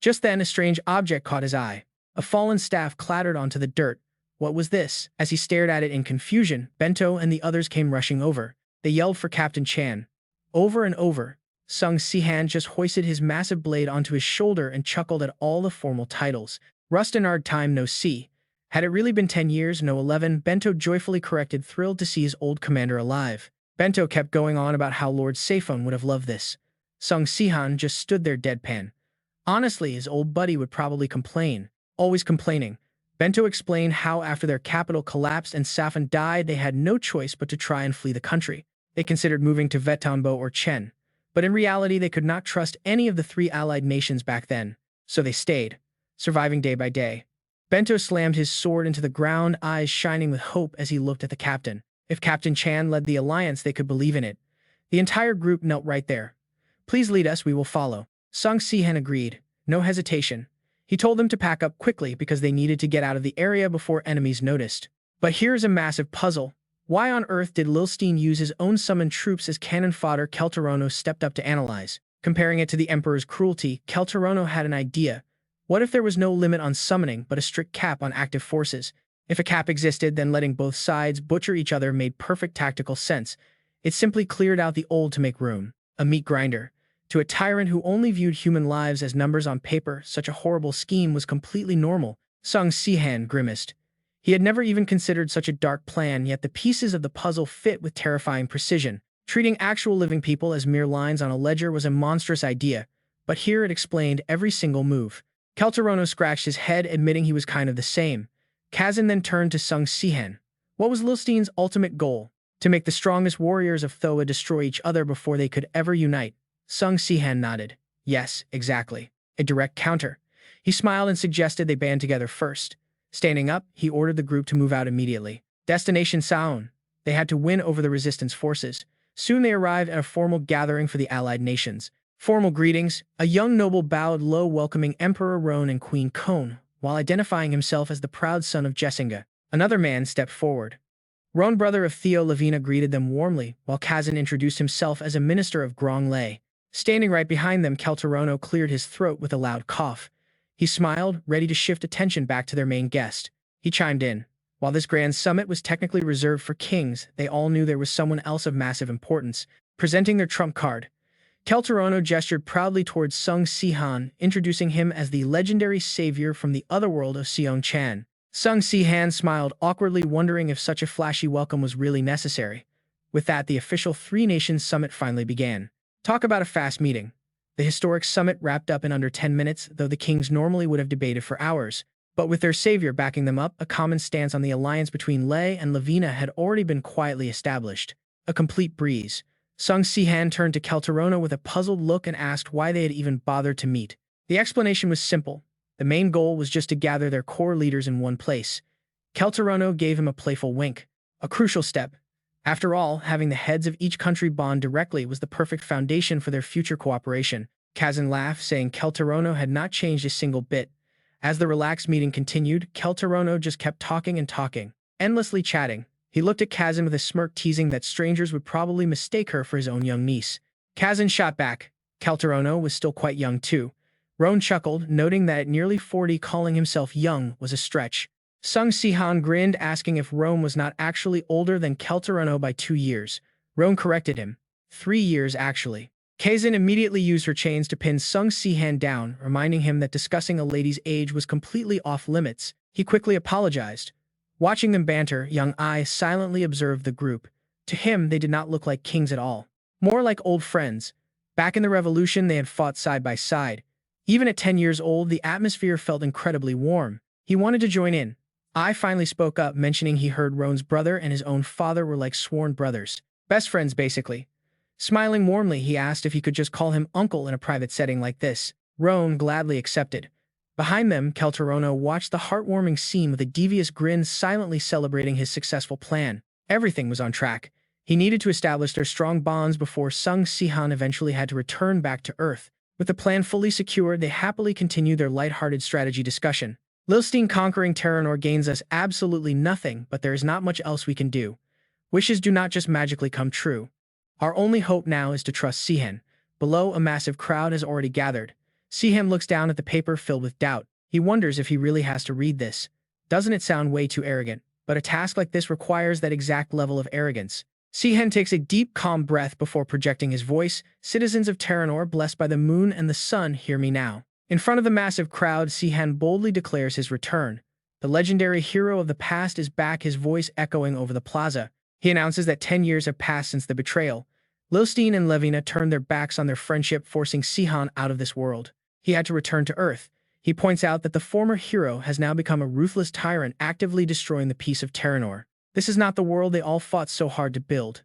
Just then, a strange object caught his eye. A fallen staff clattered onto the dirt. What was this? As he stared at it in confusion, Bento and the others came rushing over. They yelled for Captain Chan. Over and over, Sung Sihan just hoisted his massive blade onto his shoulder and chuckled at all the formal titles. Rustenard time no see. Had it really been 10 years, no 11, Bento joyfully corrected, thrilled to see his old commander alive. Bento kept going on about how Lord Seifun would have loved this. Sung Sihan just stood there deadpan. Honestly, his old buddy would probably complain. Always complaining. Bento explained how after their capital collapsed and Safan died, they had no choice but to try and flee the country. They considered moving to Vetanbo or Chen. But in reality, they could not trust any of the three allied nations back then. So they stayed, surviving day by day. Bento slammed his sword into the ground, eyes shining with hope as he looked at the captain. If Captain Chan led the alliance, they could believe in it. The entire group knelt right there. Please lead us, we will follow. Sung Sihan agreed. No hesitation. He told them to pack up quickly because they needed to get out of the area before enemies noticed. But here's a massive puzzle. Why on earth did Lilstein use his own summoned troops as cannon fodder? Kelterono stepped up to analyze. Comparing it to the Emperor's cruelty, Kelterono had an idea. What if there was no limit on summoning but a strict cap on active forces? If a cap existed, then letting both sides butcher each other made perfect tactical sense. It simply cleared out the old to make room. A meat grinder. To a tyrant who only viewed human lives as numbers on paper, such a horrible scheme was completely normal. Sung Sihan grimaced. He had never even considered such a dark plan, yet the pieces of the puzzle fit with terrifying precision. Treating actual living people as mere lines on a ledger was a monstrous idea, but here it explained every single move. Kelterono scratched his head, admitting he was kind of the same. Kazan then turned to Sung Sihan. What was Lilstein's ultimate goal? To make the strongest warriors of Thoa destroy each other before they could ever unite. Sung Sihan nodded. Yes, exactly. A direct counter. He smiled and suggested they band together first. Standing up, he ordered the group to move out immediately. Destination Saon. They had to win over the resistance forces. Soon they arrived at a formal gathering for the allied nations. Formal greetings. A young noble bowed low, welcoming Emperor Roan and Queen Kon, while identifying himself as the proud son of Jessinga. Another man stepped forward. Roan, brother of Theo Lavina, greeted them warmly, while Kazan introduced himself as a minister of Grong Lei. Standing right behind them, Kelterono cleared his throat with a loud cough. He smiled, ready to shift attention back to their main guest. He chimed in. While this grand summit was technically reserved for kings, they all knew there was someone else of massive importance, presenting their trump card. Kelterono gestured proudly towards Sung Sihan, introducing him as the legendary savior from the Otherworld of Seong Chan. Sung Sihan smiled awkwardly, wondering if such a flashy welcome was really necessary. With that, the official Three Nations Summit finally began. Talk about a fast meeting. The historic summit wrapped up in under 10 minutes, though the kings normally would have debated for hours. But with their savior backing them up, a common stance on the alliance between Lei and Lavina had already been quietly established. A complete breeze. Sung Sihan turned to Kelterono with a puzzled look and asked why they had even bothered to meet. The explanation was simple. The main goal was just to gather their core leaders in one place. Kelterono gave him a playful wink. A crucial step. After all, having the heads of each country bond directly was the perfect foundation for their future cooperation. Kazan laughed, saying Kelterono had not changed a single bit. As the relaxed meeting continued, Kelterono just kept talking and talking, endlessly chatting. He looked at Kazan with a smirk, teasing that strangers would probably mistake her for his own young niece. Kazan shot back. Kelterono was still quite young too. Roan chuckled, noting that at nearly 40, calling himself young was a stretch. Sung Sihan grinned, asking if Roan was not actually older than Kelterono by 2 years. Roan corrected him. 3 years, actually. Kazan immediately used her chains to pin Sung Sihan down, reminding him that discussing a lady's age was completely off limits. He quickly apologized. Watching them banter, young Ai silently observed the group. To him, they did not look like kings at all. More like old friends. Back in the revolution, they had fought side by side. Even at 10 years old, the atmosphere felt incredibly warm. He wanted to join in. Ai finally spoke up, mentioning he heard Roan's brother and his own father were like sworn brothers. Best friends, basically. Smiling warmly, he asked if he could just call him uncle in a private setting like this. Roan gladly accepted. Behind them, Kelterono watched the heartwarming scene with a devious grin, silently celebrating his successful plan. Everything was on track. He needed to establish their strong bonds before Sung Sihan eventually had to return back to Earth. With the plan fully secured, they happily continued their lighthearted strategy discussion. Lilstein conquering Teranor gains us absolutely nothing, but there is not much else we can do. Wishes do not just magically come true. Our only hope now is to trust Sihan. Below, a massive crowd has already gathered. Sihan looks down at the paper filled with doubt. He wonders if he really has to read this. Doesn't it sound way too arrogant? But a task like this requires that exact level of arrogance. Sihan takes a deep, calm breath before projecting his voice. Citizens of Teranor, blessed by the moon and the sun, hear me now. In front of the massive crowd, Sihan boldly declares his return. The legendary hero of the past is back, his voice echoing over the plaza. He announces that 10 years have passed since the betrayal. Lilstein and Levina turned their backs on their friendship, forcing Sihan out of this world. He had to return to Earth. He points out that the former hero has now become a ruthless tyrant, actively destroying the peace of Teranor. This is not the world they all fought so hard to build.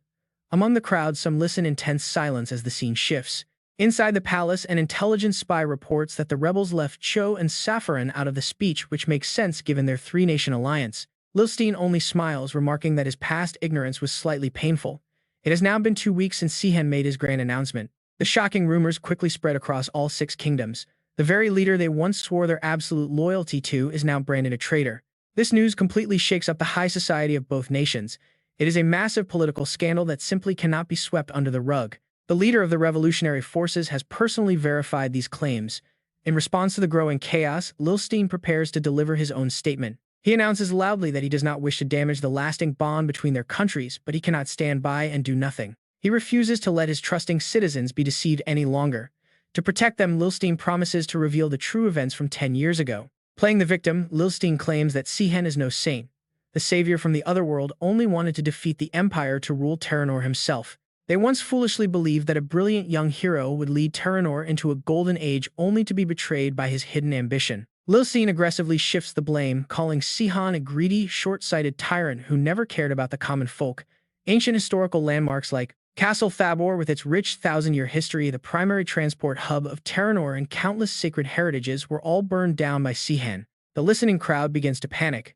Among the crowd, some listen in tense silence as the scene shifts. Inside the palace, an intelligence spy reports that the rebels left Cho and Safaran out of the speech, which makes sense given their three-nation alliance. Lilstein only smiles, remarking that his past ignorance was slightly painful. It has now been 2 weeks since Sihan made his grand announcement. The shocking rumors quickly spread across all 6 kingdoms. The very leader they once swore their absolute loyalty to is now branded a traitor. This news completely shakes up the high society of both nations. It is a massive political scandal that simply cannot be swept under the rug. The leader of the revolutionary forces has personally verified these claims. In response to the growing chaos, Lilstein prepares to deliver his own statement. He announces loudly that he does not wish to damage the lasting bond between their countries, but he cannot stand by and do nothing. He refuses to let his trusting citizens be deceived any longer. To protect them, Lilstein promises to reveal the true events from 10 years ago. Playing the victim, Lilstein claims that Sihan is no saint. The savior from the Otherworld only wanted to defeat the Empire to rule Teranor himself. They once foolishly believed that a brilliant young hero would lead Teranor into a golden age, only to be betrayed by his hidden ambition. Lilstein aggressively shifts the blame, calling Sihan a greedy, short-sighted tyrant who never cared about the common folk. Ancient historical landmarks like Castle Thabor, with its rich 1,000-year history, the primary transport hub of Teranor, and countless sacred heritages, were all burned down by Sihan. The listening crowd begins to panic.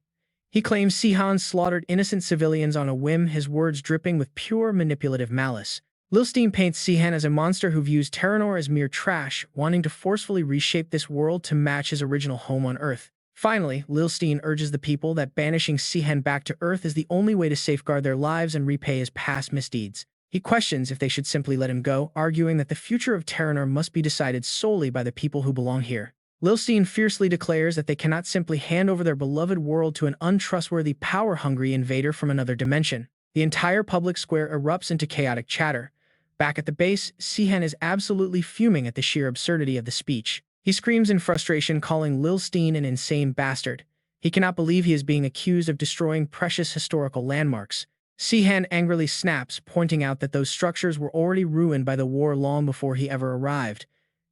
He claims Sihan slaughtered innocent civilians on a whim, his words dripping with pure manipulative malice. Lilstein paints Sihan as a monster who views Teranor as mere trash, wanting to forcefully reshape this world to match his original home on Earth. Finally, Lilstein urges the people that banishing Sihan back to Earth is the only way to safeguard their lives and repay his past misdeeds. He questions if they should simply let him go, arguing that the future of Teranor must be decided solely by the people who belong here. Lilstein fiercely declares that they cannot simply hand over their beloved world to an untrustworthy, power-hungry invader from another dimension. The entire public square erupts into chaotic chatter. Back at the base, Sihan is absolutely fuming at the sheer absurdity of the speech. He screams in frustration, calling Lilstein an insane bastard. He cannot believe he is being accused of destroying precious historical landmarks. Sihan angrily snaps, pointing out that those structures were already ruined by the war long before he ever arrived.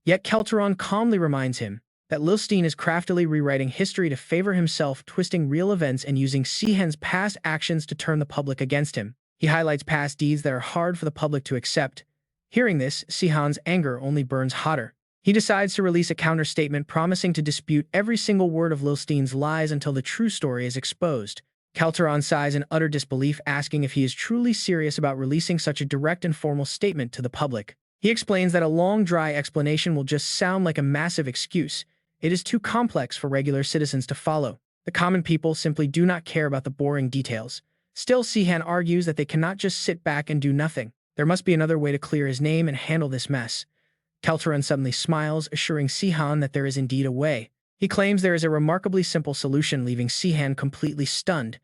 Yet Teranor calmly reminds him that Lilstein is craftily rewriting history to favor himself, twisting real events and using Sihan's past actions to turn the public against him. He highlights past deeds that are hard for the public to accept. Hearing this, Sihan's anger only burns hotter. He decides to release a counter-statement promising to dispute every single word of Lilstein's lies until the true story is exposed. Teranor sighs in utter disbelief, asking if he is truly serious about releasing such a direct and formal statement to the public. He explains that a long, dry explanation will just sound like a massive excuse. It is too complex for regular citizens to follow. The common people simply do not care about the boring details. Still, Sihan argues that they cannot just sit back and do nothing. There must be another way to clear his name and handle this mess. Teranor suddenly smiles, assuring Sihan that there is indeed a way. He claims there is a remarkably simple solution, leaving Sihan completely stunned.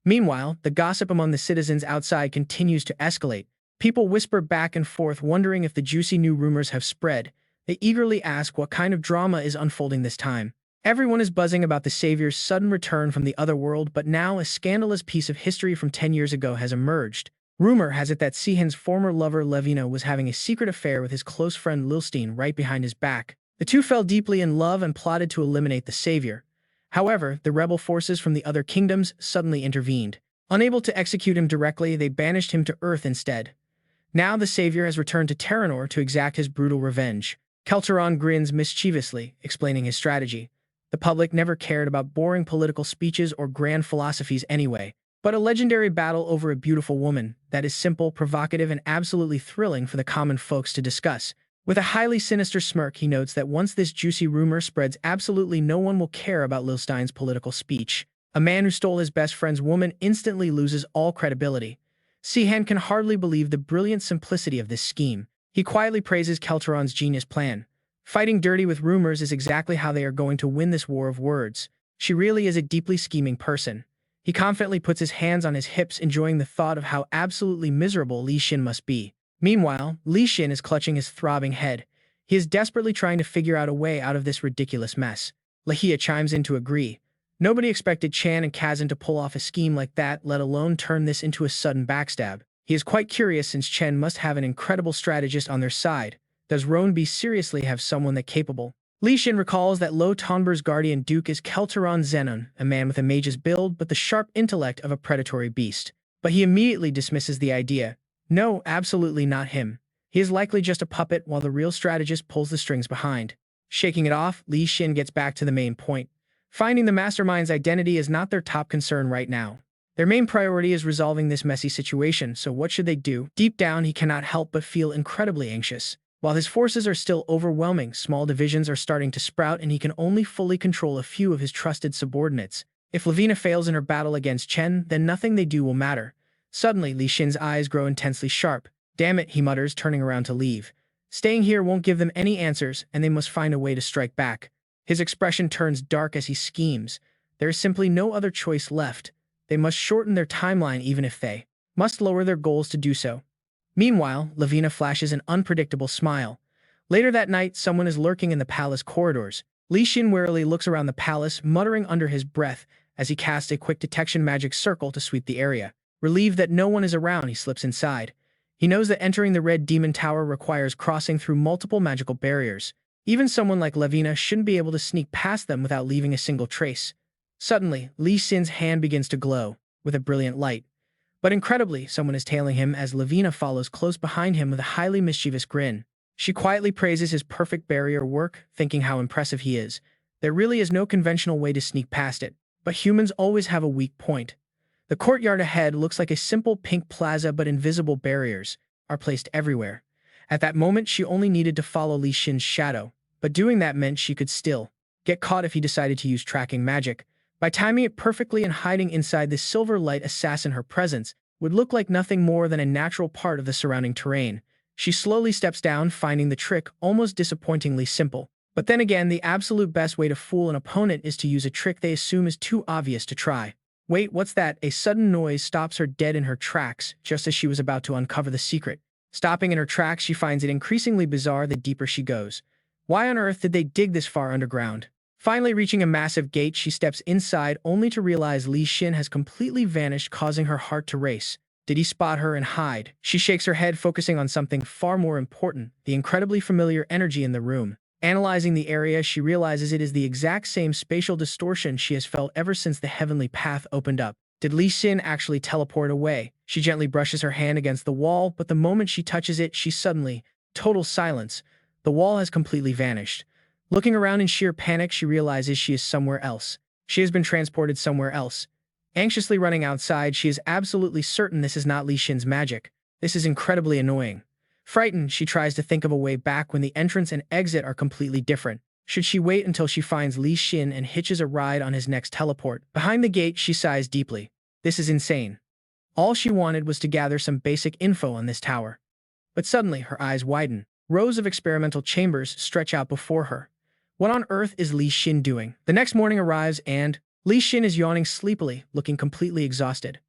Meanwhile, the gossip among the citizens outside continues to escalate. People whisper back and forth, wondering if the juicy new rumors have spread. They eagerly ask what kind of drama is unfolding this time. Everyone is buzzing about the Savior's sudden return from the Otherworld, but now a scandalous piece of history from 10 years ago has emerged. Rumor has it that Sihan's former lover Levina was having a secret affair with his close friend Lilstein right behind his back. The two fell deeply in love and plotted to eliminate the Savior. However, the rebel forces from the other kingdoms suddenly intervened. Unable to execute him directly, they banished him to Earth instead. Now the Savior has returned to Teranor to exact his brutal revenge. Teranor grins mischievously, explaining his strategy. The public never cared about boring political speeches or grand philosophies anyway. But a legendary battle over a beautiful woman, that is simple, provocative, and absolutely thrilling for the common folks to discuss. With a highly sinister smirk, he notes that once this juicy rumor spreads, absolutely no one will care about Lilstein's political speech. A man who stole his best friend's woman instantly loses all credibility. Sihan can hardly believe the brilliant simplicity of this scheme. He quietly praises Teran's genius plan. Fighting dirty with rumors is exactly how they are going to win this war of words. She really is a deeply scheming person. He confidently puts his hands on his hips, enjoying the thought of how absolutely miserable Li Xin must be. Meanwhile, Li Xin is clutching his throbbing head. He is desperately trying to figure out a way out of this ridiculous mess. Lahia chimes in to agree. Nobody expected Chan and Kazan to pull off a scheme like that, let alone turn this into a sudden backstab. He is quite curious since Chen must have an incredible strategist on their side. Does Ronbi seriously have someone that capable? Li Xin recalls that Lo Tonber's guardian duke is Kelteron Zenon, a man with a mage's build but the sharp intellect of a predatory beast. But he immediately dismisses the idea. No, absolutely not him. He is likely just a puppet while the real strategist pulls the strings behind. Shaking it off, Li Xin gets back to the main point. Finding the mastermind's identity is not their top concern right now. Their main priority is resolving this messy situation, so what should they do? Deep down, he cannot help but feel incredibly anxious. While his forces are still overwhelming, small divisions are starting to sprout and he can only fully control a few of his trusted subordinates. If Lavina fails in her battle against Chen, then nothing they do will matter. Suddenly, Li Xin's eyes grow intensely sharp. Damn it, he mutters, turning around to leave. Staying here won't give them any answers, and they must find a way to strike back. His expression turns dark as he schemes. There is simply no other choice left. They must shorten their timeline even if they must lower their goals to do so. Meanwhile, Lavina flashes an unpredictable smile. Later that night, someone is lurking in the palace corridors. Li Xin warily looks around the palace, muttering under his breath as he casts a quick detection magic circle to sweep the area. Relieved that no one is around, he slips inside. He knows that entering the Red Demon Tower requires crossing through multiple magical barriers. Even someone like Lavina shouldn't be able to sneak past them without leaving a single trace. Suddenly, Li Xin's hand begins to glow with a brilliant light. But incredibly, someone is tailing him as Lavina follows close behind him with a highly mischievous grin. She quietly praises his perfect barrier work, thinking how impressive he is. There really is no conventional way to sneak past it, but humans always have a weak point. The courtyard ahead looks like a simple pink plaza, but invisible barriers are placed everywhere. At that moment, she only needed to follow Li Xin's shadow, but doing that meant she could still get caught if he decided to use tracking magic. By timing it perfectly and hiding inside this silver light assassin, her presence would look like nothing more than a natural part of the surrounding terrain. She slowly steps down, finding the trick almost disappointingly simple. But then again, the absolute best way to fool an opponent is to use a trick they assume is too obvious to try. Wait, what's that? A sudden noise stops her dead in her tracks, just as she was about to uncover the secret. Stopping in her tracks, she finds it increasingly bizarre the deeper she goes. Why on earth did they dig this far underground? Finally reaching a massive gate, she steps inside only to realize Li Xin has completely vanished, causing her heart to race. Did he spot her and hide? She shakes her head, focusing on something far more important, the incredibly familiar energy in the room. Analyzing the area, she realizes it is the exact same spatial distortion she has felt ever since the heavenly path opened up. Did Li Xin actually teleport away? She gently brushes her hand against the wall, but the moment she touches it, she suddenly, total silence. The wall has completely vanished. Looking around in sheer panic, she realizes she is somewhere else. She has been transported somewhere else. Anxiously running outside, she is absolutely certain this is not Li Xin's magic. This is incredibly annoying. Frightened, she tries to think of a way back when the entrance and exit are completely different. Should she wait until she finds Li Xin and hitches a ride on his next teleport? Behind the gate, she sighs deeply. This is insane. All she wanted was to gather some basic info on this tower. But suddenly, her eyes widen. Rows of experimental chambers stretch out before her. What on earth is Li Xin doing? The next morning arrives and Li Xin is yawning sleepily, looking completely exhausted.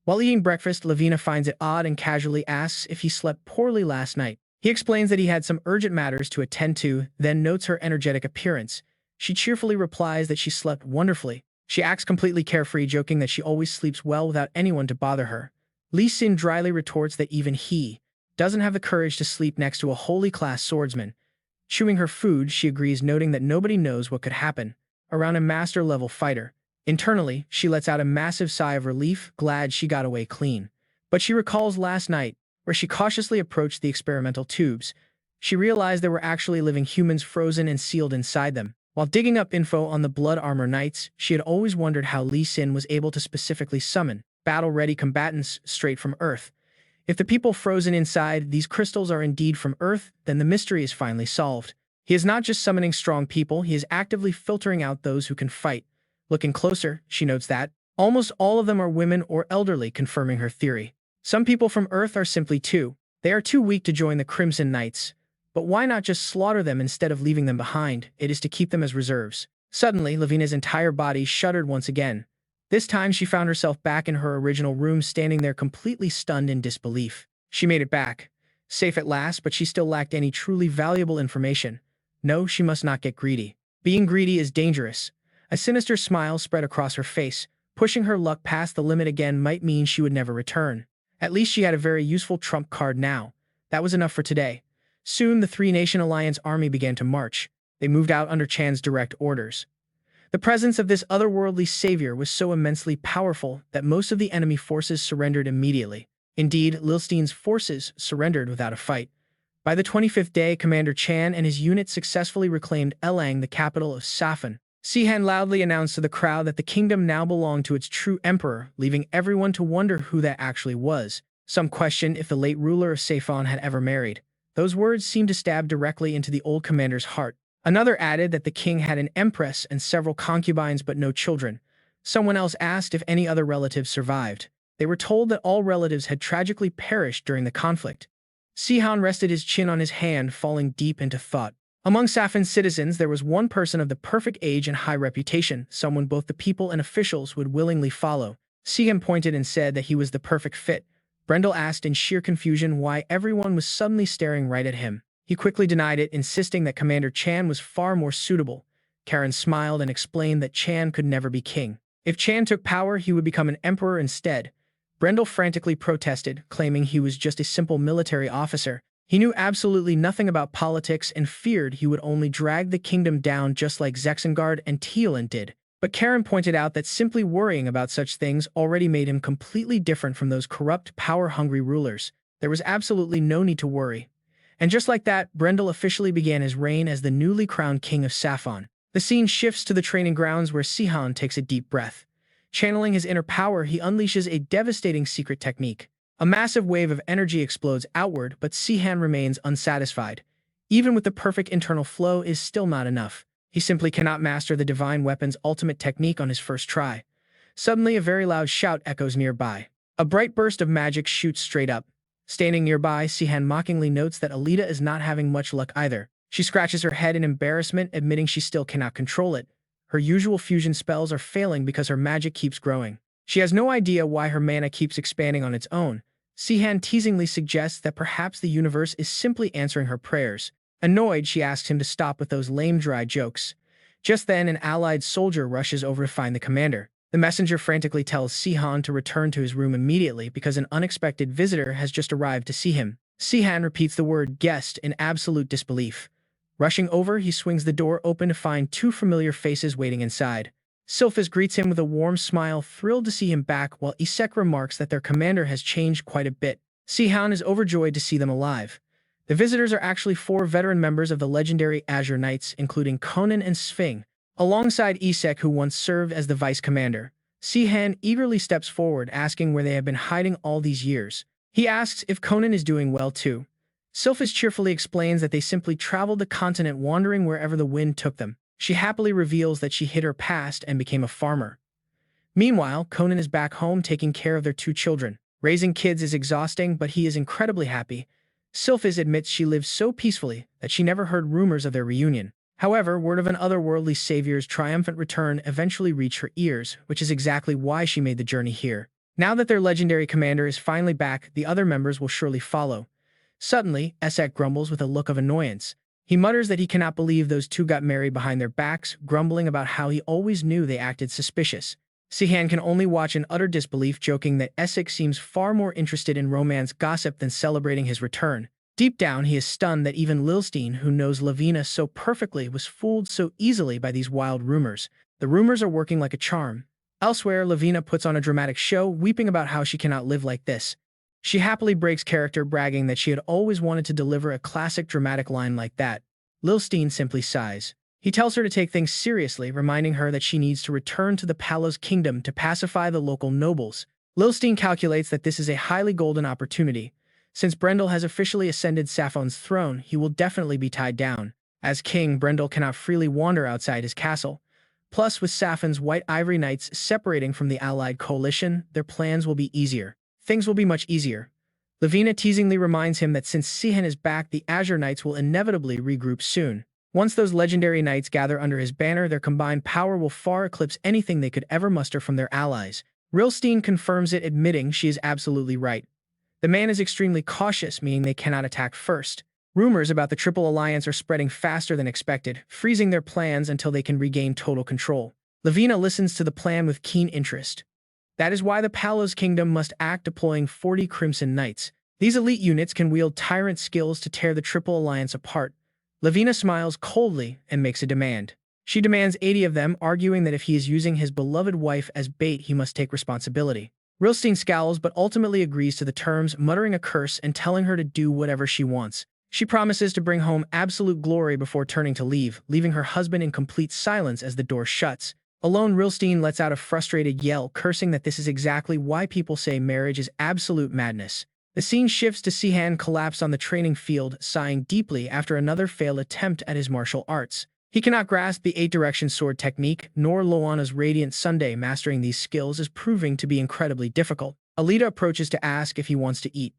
While eating breakfast, Lavina finds it odd and casually asks if he slept poorly last night. He explains that he had some urgent matters to attend to, then notes her energetic appearance. She cheerfully replies that she slept wonderfully. She acts completely carefree, joking that she always sleeps well without anyone to bother her. Li Xin dryly retorts that even he doesn't have the courage to sleep next to a holy class swordsman. Chewing her food, she agrees, noting that nobody knows what could happen around a master-level fighter. Internally, she lets out a massive sigh of relief, glad she got away clean. But she recalls last night, where she cautiously approached the experimental tubes. She realized there were actually living humans frozen and sealed inside them. While digging up info on the Blood Armor Knights, she had always wondered how Li Xin was able to specifically summon battle-ready combatants straight from Earth. If the people frozen inside these crystals are indeed from Earth, then the mystery is finally solved. He is not just summoning strong people, he is actively filtering out those who can fight. Looking closer, she notes that almost all of them are women or elderly, confirming her theory. Some people from Earth are simply they are too weak to join the Crimson Knights. But why not just slaughter them instead of leaving them behind? It is to keep them as reserves. Suddenly, Lavina's entire body shuddered once again. This time she found herself back in her original room, standing there completely stunned in disbelief. She made it back. Safe at last, but she still lacked any truly valuable information. No, she must not get greedy. Being greedy is dangerous. A sinister smile spread across her face. Pushing her luck past the limit again might mean she would never return. At least she had a very useful trump card now. That was enough for today. Soon, the Three-Nation Alliance army began to march. They moved out under Chan's direct orders. The presence of this otherworldly savior was so immensely powerful that most of the enemy forces surrendered immediately. Indeed, Lilstein's forces surrendered without a fight. By the 25th day, Commander Chan and his unit successfully reclaimed Elang, the capital of Sihan. Sihan loudly announced to the crowd that the kingdom now belonged to its true emperor, leaving everyone to wonder who that actually was. Some questioned if the late ruler of Sihan had ever married. Those words seemed to stab directly into the old commander's heart. Another added that the king had an empress and several concubines but no children. Someone else asked if any other relatives survived. They were told that all relatives had tragically perished during the conflict. Sihan rested his chin on his hand, falling deep into thought. Among Sihan's citizens, there was one person of the perfect age and high reputation, someone both the people and officials would willingly follow. Sihan pointed and said that he was the perfect fit. Brendel asked in sheer confusion why everyone was suddenly staring right at him. He quickly denied it, insisting that Commander Chan was far more suitable. Karen smiled and explained that Chan could never be king. If Chan took power, he would become an emperor instead. Brendel frantically protested, claiming he was just a simple military officer. He knew absolutely nothing about politics and feared he would only drag the kingdom down just like Zexengard and Teelan did. But Karen pointed out that simply worrying about such things already made him completely different from those corrupt, power-hungry rulers. There was absolutely no need to worry. And just like that, Brendel officially began his reign as the newly crowned king of Sihan. The scene shifts to the training grounds where Sihan takes a deep breath. Channeling his inner power, he unleashes a devastating secret technique. A massive wave of energy explodes outward, but Sihan remains unsatisfied. Even with the perfect internal flow is still not enough. He simply cannot master the divine weapon's ultimate technique on his first try. Suddenly, a very loud shout echoes nearby. A bright burst of magic shoots straight up. Standing nearby, Sihan mockingly notes that Alita is not having much luck either. She scratches her head in embarrassment, admitting she still cannot control it. Her usual fusion spells are failing because her magic keeps growing. She has no idea why her mana keeps expanding on its own. Sihan teasingly suggests that perhaps the universe is simply answering her prayers. Annoyed, she asks him to stop with those lame dry jokes. Just then, an allied soldier rushes over to find the commander. The messenger frantically tells Sihan to return to his room immediately because an unexpected visitor has just arrived to see him. Sihan repeats the word guest in absolute disbelief. Rushing over, he swings the door open to find two familiar faces waiting inside. Sylphus greets him with a warm smile, thrilled to see him back, while Isek remarks that their commander has changed quite a bit. Sihan is overjoyed to see them alive. The visitors are actually 4 veteran members of the legendary Azure Knights, including Conan and Sphing, alongside Isek, who once served as the vice commander. Sihan eagerly steps forward, asking where they have been hiding all these years. He asks if Conan is doing well too. Sylphus cheerfully explains that they simply traveled the continent, wandering wherever the wind took them. She happily reveals that she hid her past and became a farmer. Meanwhile, Conan is back home taking care of their 2 children. Raising kids is exhausting, but he is incredibly happy. Sylphis admits she lives so peacefully that she never heard rumors of their reunion. However, word of an otherworldly savior's triumphant return eventually reached her ears, which is exactly why she made the journey here. Now that their legendary commander is finally back, the other members will surely follow. Suddenly, Isek grumbles with a look of annoyance. He mutters that he cannot believe those 2 got married behind their backs, grumbling about how he always knew they acted suspicious. Sihan can only watch in utter disbelief, joking that Isek seems far more interested in romance gossip than celebrating his return. Deep down, he is stunned that even Lilstein, who knows Lavina so perfectly, was fooled so easily by these wild rumors. The rumors are working like a charm. Elsewhere, Lavina puts on a dramatic show, weeping about how she cannot live like this. She happily breaks character, bragging that she had always wanted to deliver a classic dramatic line like that. Lilstein simply sighs. He tells her to take things seriously, reminding her that she needs to return to the Palos Kingdom to pacify the local nobles. Lilstein calculates that this is a highly golden opportunity. Since Brendel has officially ascended Safon's throne, he will definitely be tied down. As king, Brendel cannot freely wander outside his castle. Plus, with Safon's White Ivory Knights separating from the allied coalition, their plans will be easier. Things will be much easier. Lavina teasingly reminds him that since Sihan is back, the Azure Knights will inevitably regroup soon. Once those legendary knights gather under his banner, their combined power will far eclipse anything they could ever muster from their allies. Rilstein confirms it, admitting she is absolutely right. The man is extremely cautious, meaning they cannot attack first. Rumors about the Triple Alliance are spreading faster than expected, freezing their plans until they can regain total control. Lavina listens to the plan with keen interest. That is why the Palos Kingdom must act, deploying 40 Crimson Knights. These elite units can wield tyrant skills to tear the Triple Alliance apart. Lavina smiles coldly and makes a demand. She demands 80 of them, arguing that if he is using his beloved wife as bait, he must take responsibility. Rilstein scowls but ultimately agrees to the terms, muttering a curse and telling her to do whatever she wants. She promises to bring home absolute glory before turning to leave, leaving her husband in complete silence as the door shuts. Alone, Rilstein lets out a frustrated yell, cursing that this is exactly why people say marriage is absolute madness. The scene shifts to Sihan collapsed on the training field, sighing deeply after another failed attempt at his martial arts. He cannot grasp the 8-direction sword technique, nor Loana's Radiant Sunday. Mastering these skills is proving to be incredibly difficult. Alita approaches to ask if he wants to eat.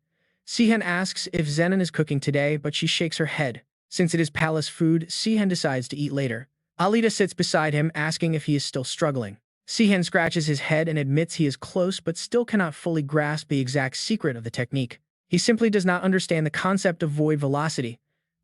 Sihan asks if Zenon is cooking today, but she shakes her head. Since it is palace food, Sihan decides to eat later. Alita sits beside him, asking if he is still struggling. Sihan scratches his head and admits he is close but still cannot fully grasp the exact secret of the technique. He simply does not understand the concept of void velocity.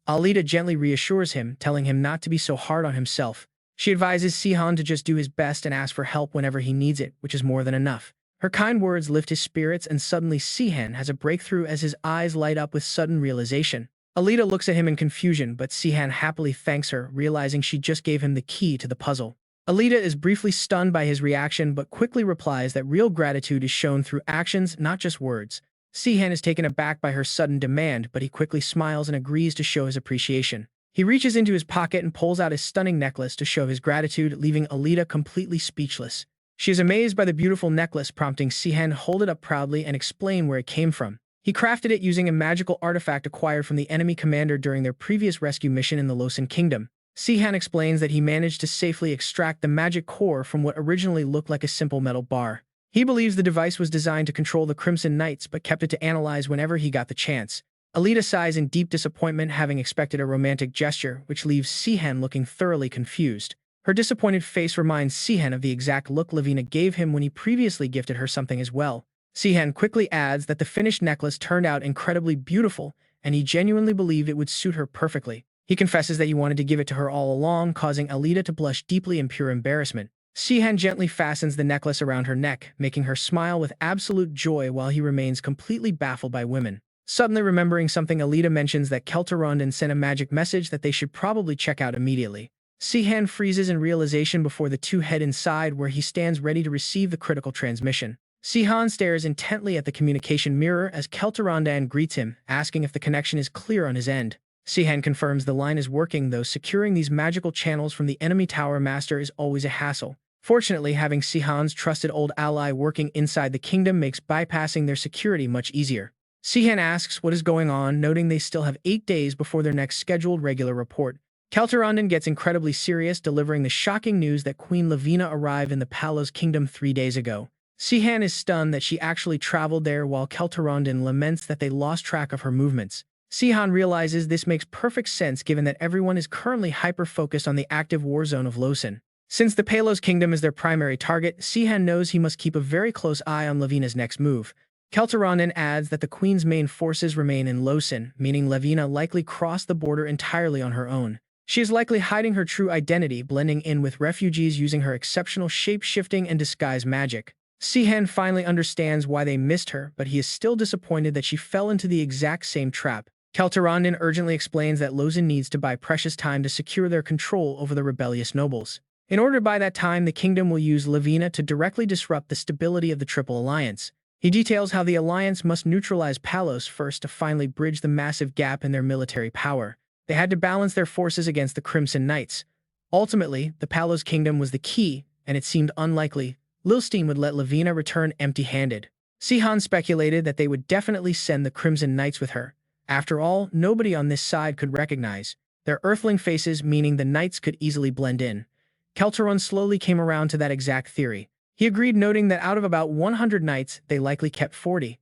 Alita gently reassures him, telling him not to be so hard on himself. She advises Sihan to just do his best and ask for help whenever he needs it, which is more than enough. Her kind words lift his spirits, and suddenly Sihan has a breakthrough as his eyes light up with sudden realization. Alita looks at him in confusion, but Sihan happily thanks her, realizing she just gave him the key to the puzzle. Alita is briefly stunned by his reaction, but quickly replies that real gratitude is shown through actions, not just words. Sihan is taken aback by her sudden demand, but he quickly smiles and agrees to show his appreciation. He reaches into his pocket and pulls out his stunning necklace to show his gratitude, leaving Alita completely speechless. She is amazed by the beautiful necklace, prompting Sihan to hold it up proudly and explain where it came from. He crafted it using a magical artifact acquired from the enemy commander during their previous rescue mission in the Losan Kingdom. Sihan explains that he managed to safely extract the magic core from what originally looked like a simple metal bar. He believes the device was designed to control the Crimson Knights, but kept it to analyze whenever he got the chance. Alita sighs in deep disappointment, having expected a romantic gesture, which leaves Sihan looking thoroughly confused. Her disappointed face reminds Sihan of the exact look Lavina gave him when he previously gifted her something as well. Sihan quickly adds that the finished necklace turned out incredibly beautiful, and he genuinely believed it would suit her perfectly. He confesses that he wanted to give it to her all along, causing Alita to blush deeply in pure embarrassment. Sihan gently fastens the necklace around her neck, making her smile with absolute joy while he remains completely baffled by women. Suddenly remembering something, Alita mentions that Keltarondon sent a magic message that they should probably check out immediately. Sihan freezes in realization before the two head inside, where he stands ready to receive the critical transmission. Sihan stares intently at the communication mirror as Keltarondon greets him, asking if the connection is clear on his end. Sihan confirms the line is working, though securing these magical channels from the enemy Tower Master is always a hassle. Fortunately, having Sihan's trusted old ally working inside the kingdom makes bypassing their security much easier. Sihan asks what is going on, noting they still have 8 days before their next scheduled regular report. Keltarondon gets incredibly serious, delivering the shocking news that Queen Lavina arrived in the Palos Kingdom 3 days ago. Sihan is stunned that she actually traveled there, while Keltarondon laments that they lost track of her movements. Sihan realizes this makes perfect sense given that everyone is currently hyper-focused on the active war zone of Losan. Since the Palos Kingdom is their primary target, Sihan knows he must keep a very close eye on Lavina's next move. Keltarondon adds that the Queen's main forces remain in Losan, meaning Lavina likely crossed the border entirely on her own. She is likely hiding her true identity, blending in with refugees using her exceptional shape-shifting and disguise magic. Sihan finally understands why they missed her, but he is still disappointed that she fell into the exact same trap. Keltarondon urgently explains that Losan needs to buy precious time to secure their control over the rebellious nobles. In order to buy that time, the kingdom will use Lavina to directly disrupt the stability of the Triple Alliance. He details how the alliance must neutralize Palos first to finally bridge the massive gap in their military power. They had to balance their forces against the Crimson Knights. Ultimately, the Palos Kingdom was the key, and it seemed unlikely Lilstein would let Lavina return empty-handed. Sihan speculated that they would definitely send the Crimson Knights with her. After all, nobody on this side could recognize their earthling faces, meaning the knights could easily blend in. Keltarondon slowly came around to that exact theory. He agreed, noting that out of about 100 knights, they likely kept 40.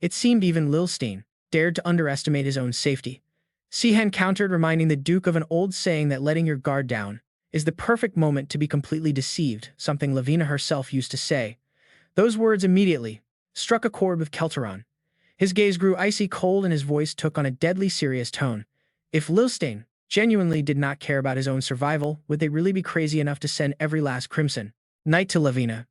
It seemed even Lilstein dared to underestimate his own safety. Sihan countered, reminding the Duke of an old saying that letting your guard down is the perfect moment to be completely deceived, something Lavina herself used to say. Those words immediately struck a chord with Keltarondon. His gaze grew icy cold and his voice took on a deadly serious tone. If Lilstein genuinely did not care about his own survival, would they really be crazy enough to send every last Crimson knight to Lavina.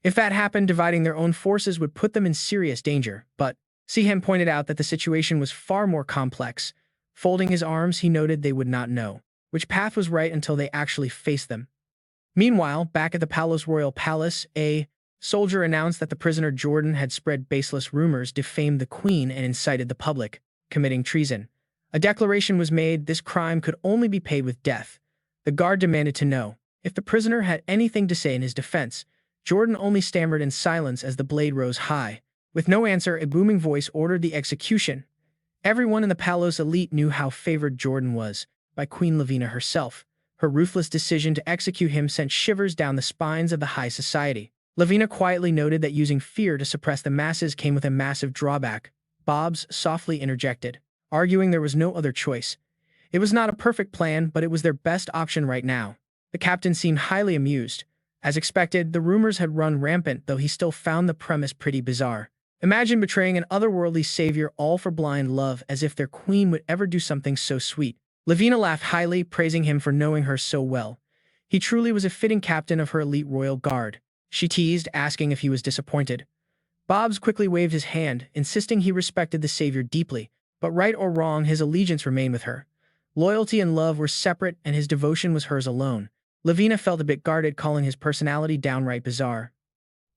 If that happened, dividing their own forces would put them in serious danger, but Sihan pointed out that the situation was far more complex. Folding his arms, he noted they would not know which path was right until they actually faced them. Meanwhile, back at the Palos Royal Palace, a soldier announced that the prisoner Jordan had spread baseless rumors, defamed the queen, and incited the public, committing treason. A declaration was made this crime could only be paid with death. The guard demanded to know if the prisoner had anything to say in his defense. Jordan only stammered in silence as the blade rose high. With no answer, a booming voice ordered the execution. Everyone in the Palos elite knew how favored Jordan was by Queen Lavina herself. Her ruthless decision to execute him sent shivers down the spines of the high society. Lavina quietly noted that using fear to suppress the masses came with a massive drawback. Bobs softly interjected, arguing there was no other choice. It was not a perfect plan, but it was their best option right now. The captain seemed highly amused. As expected, the rumors had run rampant, though he still found the premise pretty bizarre. Imagine betraying an otherworldly savior all for blind love, as if their queen would ever do something so sweet. Lavina laughed highly, praising him for knowing her so well. He truly was a fitting captain of her elite royal guard. She teased, asking if he was disappointed. Bobs quickly waved his hand, insisting he respected the savior deeply, but right or wrong, his allegiance remained with her. Loyalty and love were separate, and his devotion was hers alone. Lavina felt a bit guarded, calling his personality downright bizarre.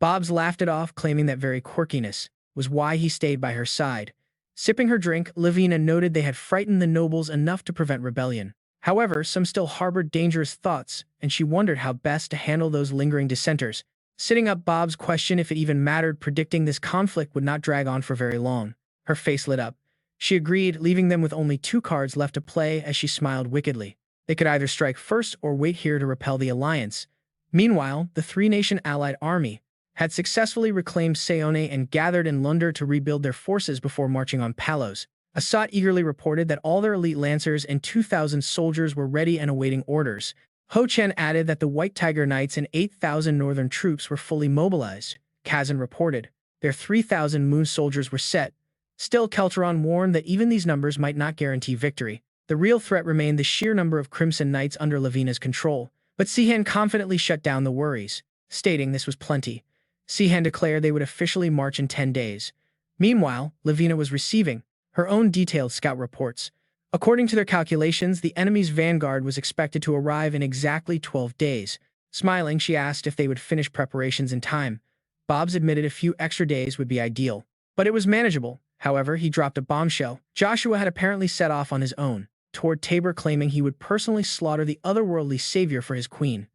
Bobs laughed it off, claiming that very quirkiness was why he stayed by her side. Sipping her drink, Lavina noted they had frightened the nobles enough to prevent rebellion. However, some still harbored dangerous thoughts, and she wondered how best to handle those lingering dissenters. Sitting up, Bobs questioned if it even mattered, predicting this conflict would not drag on for very long. Her face lit up. She agreed, leaving them with only 2 cards left to play as she smiled wickedly. They could either strike first or wait here to repel the alliance. Meanwhile, the 3-nation allied army had successfully reclaimed Seone and gathered in Lunder to rebuild their forces before marching on Palos. Assad eagerly reported that all their elite lancers and 2,000 soldiers were ready and awaiting orders. Ho Chen added that the White Tiger Knights and 8,000 northern troops were fully mobilized. Kazan reported their 3,000 moon soldiers were set. Still, Kelteron warned that even these numbers might not guarantee victory. The real threat remained the sheer number of Crimson Knights under Lavina's control. But Sihan confidently shut down the worries, stating this was plenty. Sihan declared they would officially march in 10 days. Meanwhile, Lavina was receiving her own detailed scout reports. According to their calculations, the enemy's vanguard was expected to arrive in exactly 12 days. Smiling, she asked if they would finish preparations in time. Bobs admitted a few extra days would be ideal, but it was manageable. However, he dropped a bombshell. Joshua had apparently set off on his own toward Tabor, claiming he would personally slaughter the otherworldly savior for his queen.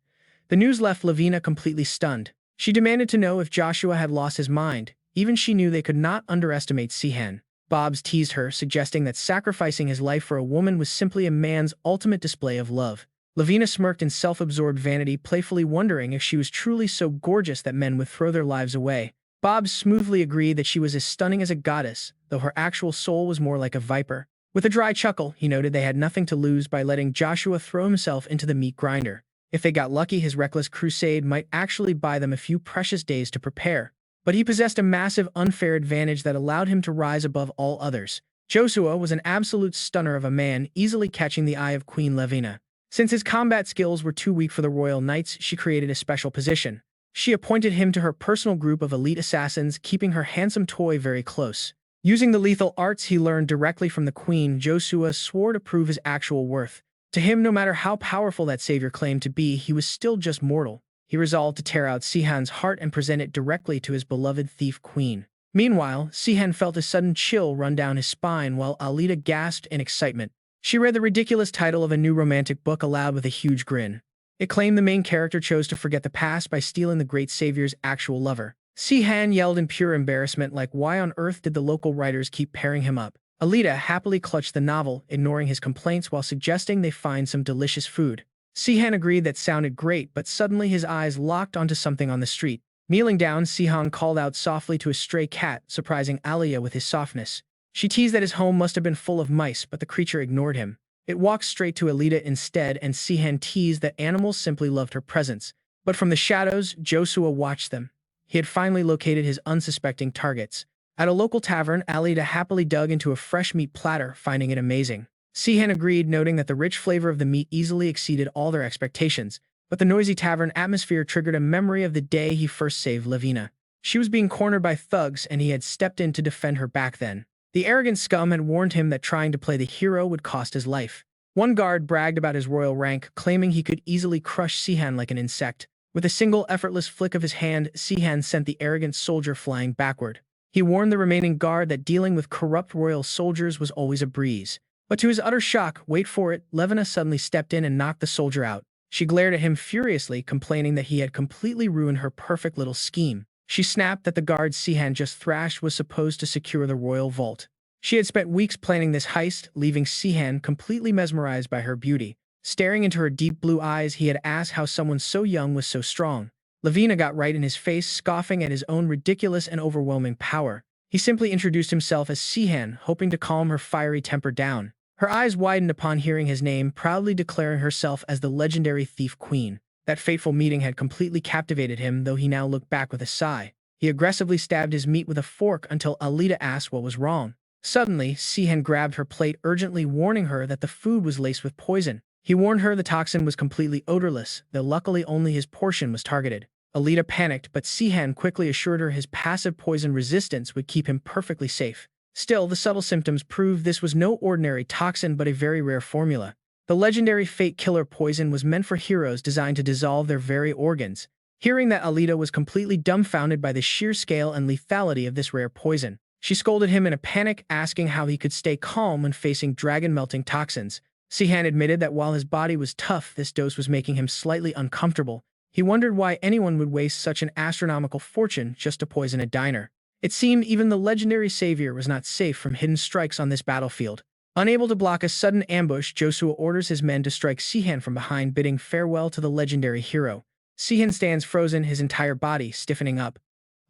The news left Lavina completely stunned. She demanded to know if Joshua had lost his mind. Even she knew they could not underestimate Sihan. Bobs teased her, suggesting that sacrificing his life for a woman was simply a man's ultimate display of love. Lavina smirked in self-absorbed vanity, playfully wondering if she was truly so gorgeous that men would throw their lives away. Bobs smoothly agreed that she was as stunning as a goddess, though her actual soul was more like a viper. With a dry chuckle, he noted they had nothing to lose by letting Joshua throw himself into the meat grinder. If they got lucky, his reckless crusade might actually buy them a few precious days to prepare. But he possessed a massive unfair advantage that allowed him to rise above all others. Joshua was an absolute stunner of a man, easily catching the eye of Queen Lavina. Since his combat skills were too weak for the royal knights, she created a special position. She appointed him to her personal group of elite assassins, keeping her handsome toy very close. Using the lethal arts he learned directly from the queen, Joshua swore to prove his actual worth. To him, no matter how powerful that savior claimed to be, he was still just mortal. He resolved to tear out Sihan's heart and present it directly to his beloved thief queen. Meanwhile, Sihan felt a sudden chill run down his spine while Alita gasped in excitement. She read the ridiculous title of a new romantic book aloud with a huge grin. It claimed the main character chose to forget the past by stealing the great savior's actual lover. Sihan yelled in pure embarrassment, like why on earth did the local writers keep pairing him up? Alita happily clutched the novel, ignoring his complaints while suggesting they find some delicious food. Sihan agreed that sounded great, but suddenly his eyes locked onto something on the street. Kneeling down, Sihan called out softly to a stray cat, surprising Alita with his softness. She teased that his home must have been full of mice, but the creature ignored him. It walked straight to Alita instead, and Sihan teased that animals simply loved her presence. But from the shadows, Joshua watched them. He had finally located his unsuspecting targets. At a local tavern, Alita happily dug into a fresh meat platter, finding it amazing. Sihan agreed, noting that the rich flavor of the meat easily exceeded all their expectations. but the noisy tavern atmosphere triggered a memory of the day he first saved Lavina. She was being cornered by thugs, and he had stepped in to defend her back then. The arrogant scum had warned him that trying to play the hero would cost his life. One guard bragged about his royal rank, claiming he could easily crush Sihan like an insect. With a single effortless flick of his hand, Sihan sent the arrogant soldier flying backward. He warned the remaining guard that dealing with corrupt royal soldiers was always a breeze. But to his utter shock, wait for it, Levina suddenly stepped in and knocked the soldier out. She glared at him furiously, complaining that he had completely ruined her perfect little scheme. She snapped that the guard Sihan just thrashed was supposed to secure the royal vault. She had spent weeks planning this heist, leaving Sihan completely mesmerized by her beauty. Staring into her deep blue eyes, he had asked how someone so young was so strong. Lavina got right in his face, scoffing at his own ridiculous and overwhelming power. He simply introduced himself as Sihan, hoping to calm her fiery temper down. Her eyes widened upon hearing his name, proudly declaring herself as the legendary Thief Queen. That fateful meeting had completely captivated him, though he now looked back with a sigh. He aggressively stabbed his meat with a fork until Alita asked what was wrong. Suddenly, Sihan grabbed her plate, urgently warning her that the food was laced with poison. He warned her the toxin was completely odorless, though luckily only his portion was targeted. Alita panicked, but Sihan quickly assured her his passive poison resistance would keep him perfectly safe. Still, the subtle symptoms proved this was no ordinary toxin but a very rare formula. The legendary Fate Killer poison was meant for heroes designed to dissolve their very organs. Hearing that, Alita was completely dumbfounded by the sheer scale and lethality of this rare poison. She scolded him in a panic, asking how he could stay calm when facing dragon-melting toxins. Sihan admitted that while his body was tough, this dose was making him slightly uncomfortable. He wondered why anyone would waste such an astronomical fortune just to poison a diner. It seemed even the legendary savior was not safe from hidden strikes on this battlefield. Unable to block a sudden ambush, Joshua orders his men to strike Sihan from behind, bidding farewell to the legendary hero. Sihan stands frozen, his entire body stiffening up.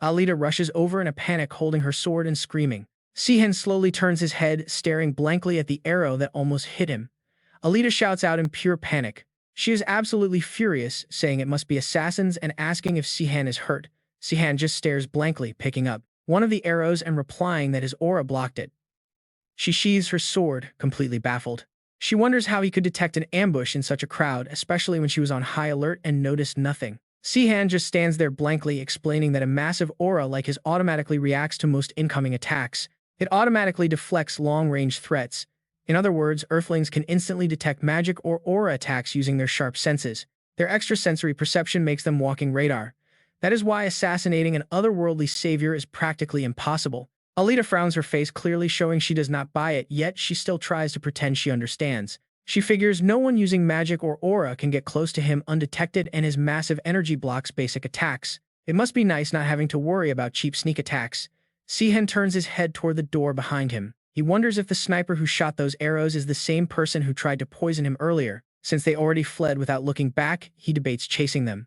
Alita rushes over in a panic, holding her sword and screaming. Sihan slowly turns his head, staring blankly at the arrow that almost hit him. Alita shouts out in pure panic. She is absolutely furious, saying it must be assassins and asking if Sihan is hurt. Sihan just stares blankly, picking up one of the arrows and replying that his aura blocked it. She sheathes her sword, completely baffled. She wonders how he could detect an ambush in such a crowd, especially when she was on high alert and noticed nothing. Sihan just stands there blankly, explaining that a massive aura like his automatically reacts to most incoming attacks. It automatically deflects long-range threats. In other words, Earthlings can instantly detect magic or aura attacks using their sharp senses. Their extrasensory perception makes them walking radar. That is why assassinating an otherworldly savior is practically impossible. Alita frowns, her face clearly showing she does not buy it, yet she still tries to pretend she understands. She figures no one using magic or aura can get close to him undetected, and his massive energy blocks basic attacks. It must be nice not having to worry about cheap sneak attacks. Sihan turns his head toward the door behind him. He wonders if the sniper who shot those arrows is the same person who tried to poison him earlier. Since they already fled without looking back, he debates chasing them.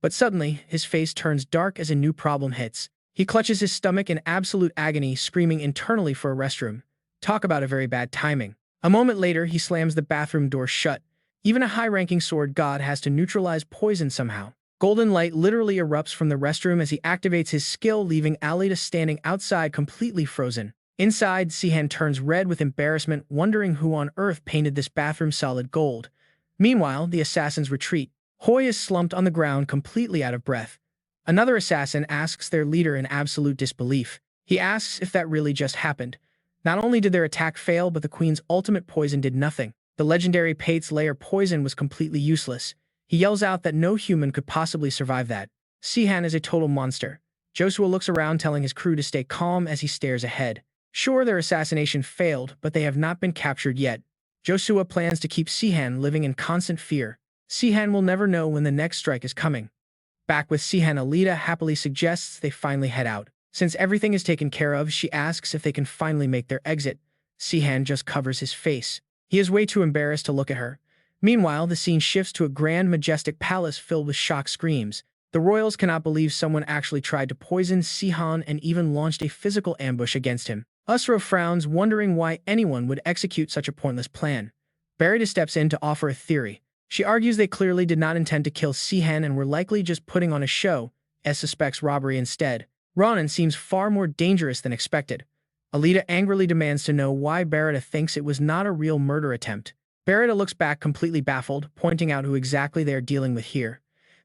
But suddenly, his face turns dark as a new problem hits. He clutches his stomach in absolute agony, screaming internally for a restroom. Talk about a very bad timing. A moment later, he slams the bathroom door shut. Even a high-ranking sword god has to neutralize poison somehow. Golden light literally erupts from the restroom as he activates his skill, leaving Alita standing outside completely frozen. Inside, Sihan turns red with embarrassment, wondering who on earth painted this bathroom solid gold. Meanwhile, the assassins retreat. Hoi is slumped on the ground, completely out of breath. Another assassin asks their leader in absolute disbelief. He asks if that really just happened. Not only did their attack fail, but the queen's ultimate poison did nothing. The legendary Pate's lair poison was completely useless. He yells out that no human could possibly survive that. Sihan is a total monster. Joshua looks around, telling his crew to stay calm as he stares ahead. Sure, their assassination failed, but they have not been captured yet. Joshua plans to keep Sihan living in constant fear. Sihan will never know when the next strike is coming. Back with Sihan, Alita happily suggests they finally head out. Since everything is taken care of, she asks if they can finally make their exit. Sihan just covers his face. He is way too embarrassed to look at her. Meanwhile, the scene shifts to a grand, majestic palace filled with shocked screams. The royals cannot believe someone actually tried to poison Sihan and even launched a physical ambush against him. Usro frowns, wondering why anyone would execute such a pointless plan. Barita steps in to offer a theory. She argues they clearly did not intend to kill Sihan and were likely just putting on a show, as suspects robbery instead. Ronan seems far more dangerous than expected. Alita angrily demands to know why Barita thinks it was not a real murder attempt. Barretta looks back completely baffled, pointing out who exactly they are dealing with here.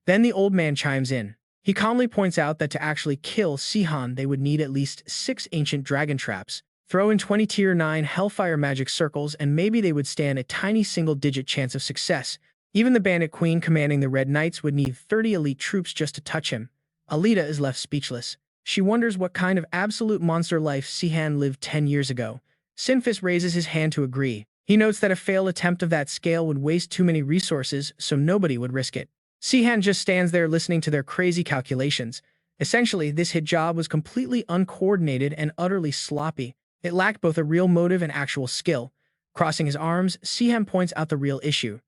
Then the old man chimes in. He calmly points out that to actually kill Sihan they would need at least 6 ancient dragon traps. Throw in 20 tier 9 hellfire magic circles and maybe they would stand a tiny single-digit chance of success. Even the bandit queen commanding the Red Knights would need 30 elite troops just to touch him. Alita is left speechless. She wonders what kind of absolute monster life Sihan lived 10 years ago. Sinfis raises his hand to agree. He notes that a failed attempt of that scale would waste too many resources, so nobody would risk it. Sihan just stands there listening to their crazy calculations. Essentially, this hit job was completely uncoordinated and utterly sloppy. It lacked both a real motive and actual skill. Crossing his arms, Sihan points out the real issue.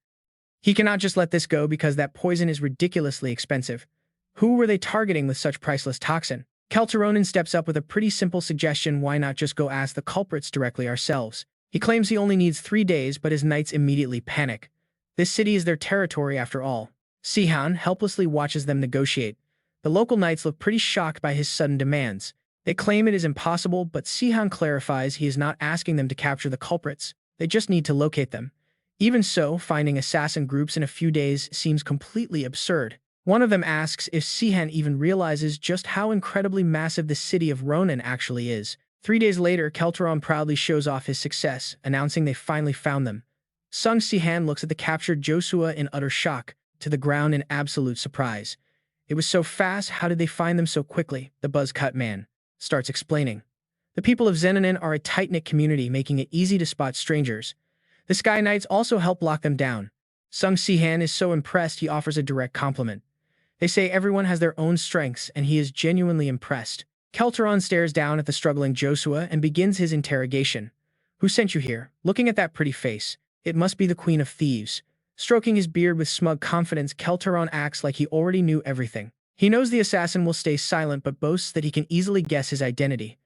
He cannot just let this go because that poison is ridiculously expensive. Who were they targeting with such priceless toxin? Kelteronin steps up with a pretty simple suggestion: why not just go ask the culprits directly ourselves? He claims he only needs 3 days, but his knights immediately panic. This city is their territory after all. Sihan helplessly watches them negotiate. The local knights look pretty shocked by his sudden demands. They claim it is impossible, but Sihan clarifies he is not asking them to capture the culprits. They just need to locate them. Even so, finding assassin groups in a few days seems completely absurd. One of them asks if Sihan even realizes just how incredibly massive the city of Ronin actually is. 3 days later, Kelteron proudly shows off his success, announcing they finally found them. Sung Sihan looks at the captured Josua in utter shock, to the ground in absolute surprise. It was so fast, how did they find them so quickly? The buzz-cut man starts explaining. The people of Xenanin are a tight-knit community, making it easy to spot strangers. The Sky Knights also help lock them down. Sung Sihan is so impressed he offers a direct compliment. They say everyone has their own strengths, and he is genuinely impressed. Kelteron stares down at the struggling Josua and begins his interrogation. Who sent you here? Looking at that pretty face, it must be the Queen of Thieves. Stroking his beard with smug confidence, Kelteron acts like he already knew everything. He knows the assassin will stay silent but boasts that he can easily guess his identity.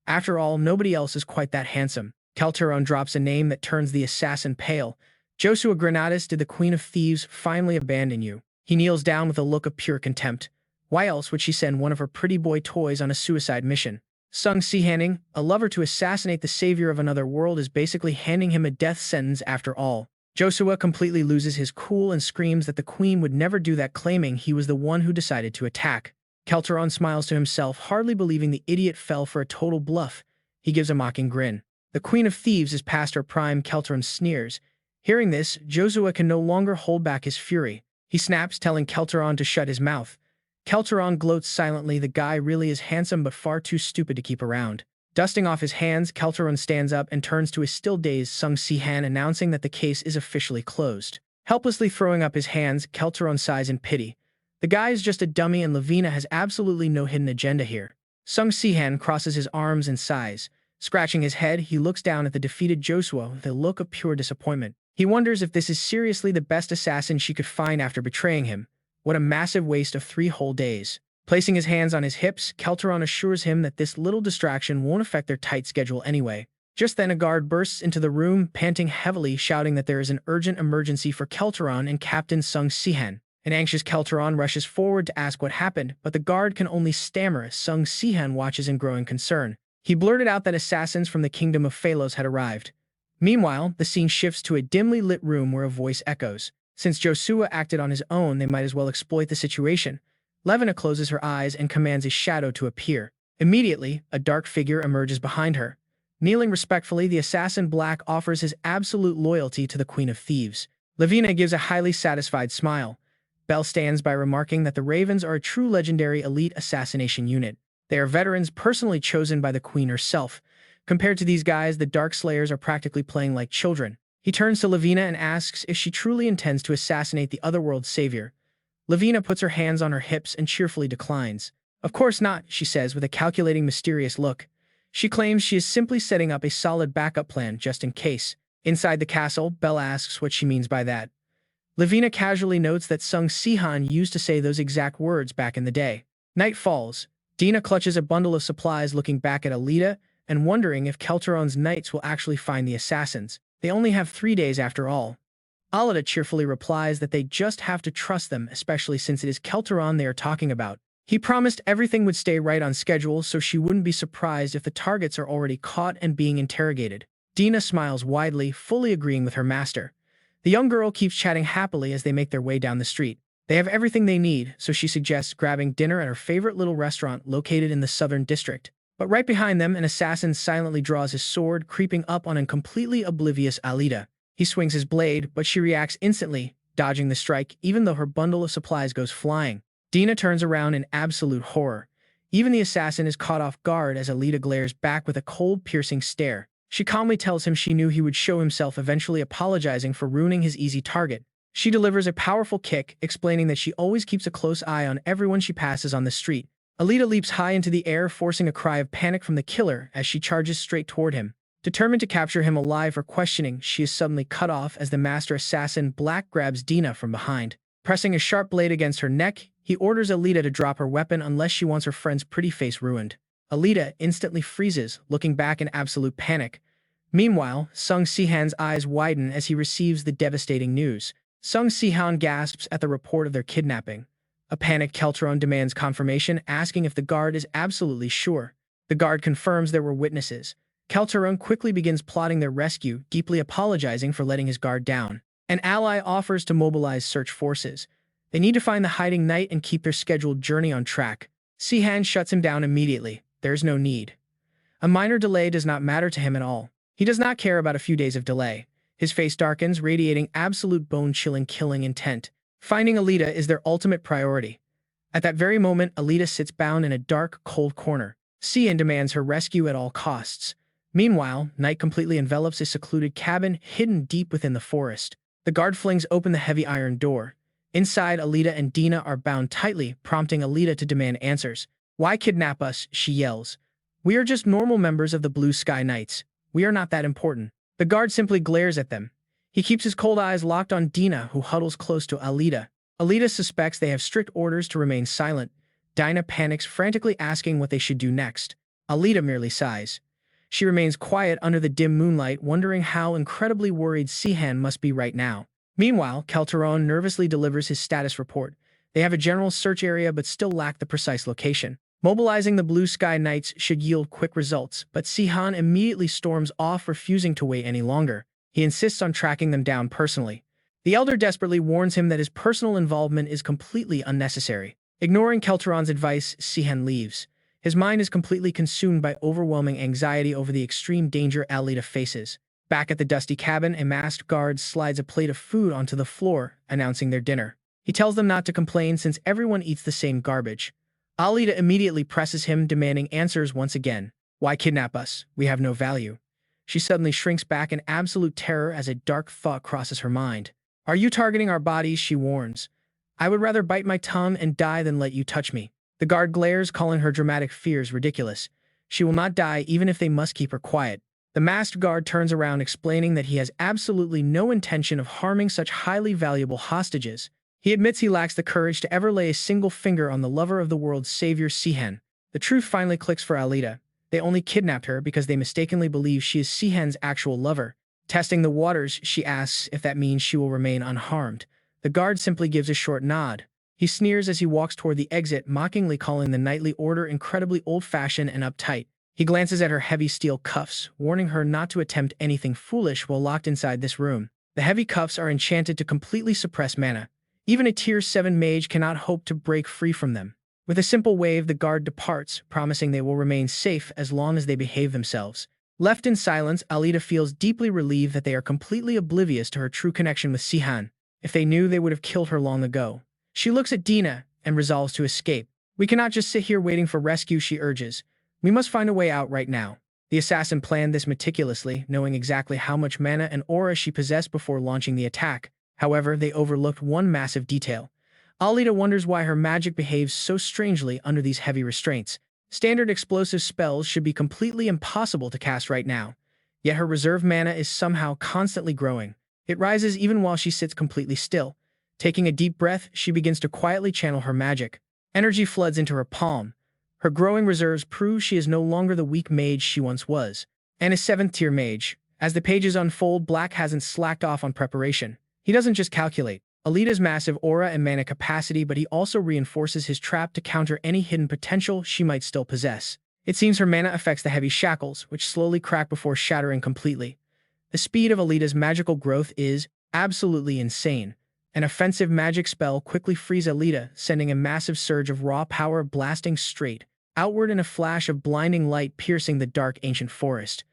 After all, nobody else is quite that handsome. Kelteron drops a name that turns the assassin pale. Josua Granadas, did the Queen of Thieves finally abandon you? He kneels down with a look of pure contempt. Why else would she send one of her pretty boy toys on a suicide mission? Sung Sihaning, a lover to assassinate the savior of another world, is basically handing him a death sentence after all. Josua completely loses his cool and screams that the queen would never do that, claiming he was the one who decided to attack. Kelteron smiles to himself, hardly believing the idiot fell for a total bluff. He gives a mocking grin. The Queen of Thieves is past her prime, Kelteron sneers. Hearing this, Josua can no longer hold back his fury. He snaps, telling Kelteron to shut his mouth. Kelteron gloats silently. The guy really is handsome but far too stupid to keep around. Dusting off his hands, Kelteron stands up and turns to his still dazed Sung Sihan, announcing that the case is officially closed. Helplessly throwing up his hands, Kelteron sighs in pity. The guy is just a dummy and Lavina has absolutely no hidden agenda here. Sung Sihan crosses his arms and sighs. Scratching his head, he looks down at the defeated Josua with a look of pure disappointment. He wonders if this is seriously the best assassin she could find after betraying him. What a massive waste of 3 whole days. Placing his hands on his hips, Kelteron assures him that this little distraction won't affect their tight schedule anyway. Just then a guard bursts into the room, panting heavily, shouting that there is an urgent emergency for Kelteron and Captain Sung Sihan. An anxious Kelteron rushes forward to ask what happened, but the guard can only stammer as Sung Sihan watches in growing concern. He blurted out that assassins from the kingdom of Phalos had arrived. Meanwhile, the scene shifts to a dimly lit room where a voice echoes. Since Josua acted on his own, they might as well exploit the situation. Levina closes her eyes and commands a shadow to appear. Immediately, a dark figure emerges behind her. Kneeling respectfully, the assassin Black offers his absolute loyalty to the Queen of Thieves. Levina gives a highly satisfied smile. Bell stands by, remarking that the Ravens are a true legendary elite assassination unit. They are veterans personally chosen by the Queen herself. Compared to these guys, the Dark Slayers are practically playing like children. He turns to Levina and asks if she truly intends to assassinate the Otherworld savior. Levina puts her hands on her hips and cheerfully declines. Of course not, she says with a calculating, mysterious look. She claims she is simply setting up a solid backup plan just in case. Inside the castle, Bell asks what she means by that. Levina casually notes that Sung Sihan used to say those exact words back in the day. Night falls. Dina clutches a bundle of supplies, looking back at Alita and wondering if Kelteron's knights will actually find the assassins. They only have 3 days after all. Alita cheerfully replies that they just have to trust them, especially since it is Kelteron they are talking about. He promised everything would stay right on schedule, so she wouldn't be surprised if the targets are already caught and being interrogated. Dina smiles widely, fully agreeing with her master. The young girl keeps chatting happily as they make their way down the street. They have everything they need, so she suggests grabbing dinner at her favorite little restaurant located in the southern district. But right behind them, an assassin silently draws his sword, creeping up on a completely oblivious Alita. He swings his blade, but she reacts instantly, dodging the strike, even though her bundle of supplies goes flying. Dina turns around in absolute horror. Even the assassin is caught off guard as Alita glares back with a cold, piercing stare. She calmly tells him she knew he would show himself, eventually apologizing for ruining his easy target. She delivers a powerful kick, explaining that she always keeps a close eye on everyone she passes on the street. Alita leaps high into the air, forcing a cry of panic from the killer as she charges straight toward him. Determined to capture him alive for questioning, she is suddenly cut off as the master assassin Black grabs Dina from behind. Pressing a sharp blade against her neck, he orders Alita to drop her weapon unless she wants her friend's pretty face ruined. Alita instantly freezes, looking back in absolute panic. Meanwhile, Sung Sihan's eyes widen as he receives the devastating news. Sung Sihan gasps at the report of their kidnapping. A panicked Keltron demands confirmation, asking if the guard is absolutely sure. The guard confirms there were witnesses. Keltron quickly begins plotting their rescue, deeply apologizing for letting his guard down. An ally offers to mobilize search forces. They need to find the hiding knight and keep their scheduled journey on track. Sihan shuts him down immediately. There's no need. A minor delay does not matter to him at all. He does not care about a few days of delay. His face darkens, radiating absolute bone-chilling killing intent. Finding Alita is their ultimate priority. At that very moment, Alita sits bound in a dark, cold corner. Sihan demands her rescue at all costs. Meanwhile, night completely envelops a secluded cabin hidden deep within the forest. The guard flings open the heavy iron door. Inside, Alita and Dina are bound tightly, prompting Alita to demand answers. "Why kidnap us?" she yells. "We are just normal members of the Blue Sky Knights. We are not that important." The guard simply glares at them. He keeps his cold eyes locked on Dina, who huddles close to Alita. Alita suspects they have strict orders to remain silent. Dina panics, frantically asking what they should do next. Alita merely sighs. She remains quiet under the dim moonlight, wondering how incredibly worried Sihan must be right now. Meanwhile, Keltron nervously delivers his status report. They have a general search area but still lack the precise location. Mobilizing the Blue Sky Knights should yield quick results, but Sihan immediately storms off, refusing to wait any longer. He insists on tracking them down personally. The Elder desperately warns him that his personal involvement is completely unnecessary. Ignoring Keltron's advice, Sihan leaves. His mind is completely consumed by overwhelming anxiety over the extreme danger Alita faces. Back at the dusty cabin, a masked guard slides a plate of food onto the floor, announcing their dinner. He tells them not to complain since everyone eats the same garbage. Alita immediately presses him, demanding answers once again. "Why kidnap us? We have no value." She suddenly shrinks back in absolute terror as a dark thought crosses her mind. "Are you targeting our bodies?" she warns. "I would rather bite my tongue and die than let you touch me." The guard glares, calling her dramatic fears ridiculous. She will not die even if they must keep her quiet. The masked guard turns around, explaining that he has absolutely no intention of harming such highly valuable hostages. He admits he lacks the courage to ever lay a single finger on the lover of the world's savior, Sihan. The truth finally clicks for Alita. They only kidnapped her because they mistakenly believe she is Sihan's actual lover. Testing the waters, she asks if that means she will remain unharmed. The guard simply gives a short nod. He sneers as he walks toward the exit, mockingly calling the knightly order incredibly old-fashioned and uptight. He glances at her heavy steel cuffs, warning her not to attempt anything foolish while locked inside this room. The heavy cuffs are enchanted to completely suppress mana. Even a Tier 7 mage cannot hope to break free from them. With a simple wave, the guard departs, promising they will remain safe as long as they behave themselves. Left in silence, Alita feels deeply relieved that they are completely oblivious to her true connection with Sihan. If they knew, they would have killed her long ago. She looks at Dina and resolves to escape. "We cannot just sit here waiting for rescue," she urges. "We must find a way out right now." The assassin planned this meticulously, knowing exactly how much mana and aura she possessed before launching the attack. However, they overlooked one massive detail. Alita wonders why her magic behaves so strangely under these heavy restraints. Standard explosive spells should be completely impossible to cast right now. Yet her reserve mana is somehow constantly growing. It rises even while she sits completely still. Taking a deep breath, she begins to quietly channel her magic. Energy floods into her palm. Her growing reserves prove she is no longer the weak mage she once was. And a 7th tier mage. As the pages unfold, Black hasn't slacked off on preparation. He doesn't just calculate Alita's massive aura and mana capacity, but he also reinforces his trap to counter any hidden potential she might still possess. It seems her mana affects the heavy shackles, which slowly crack before shattering completely. The speed of Alita's magical growth is Absolutely insane. An offensive magic spell quickly frees Alita, sending a massive surge of raw power blasting straight outward in a flash of blinding light piercing the dark ancient forest.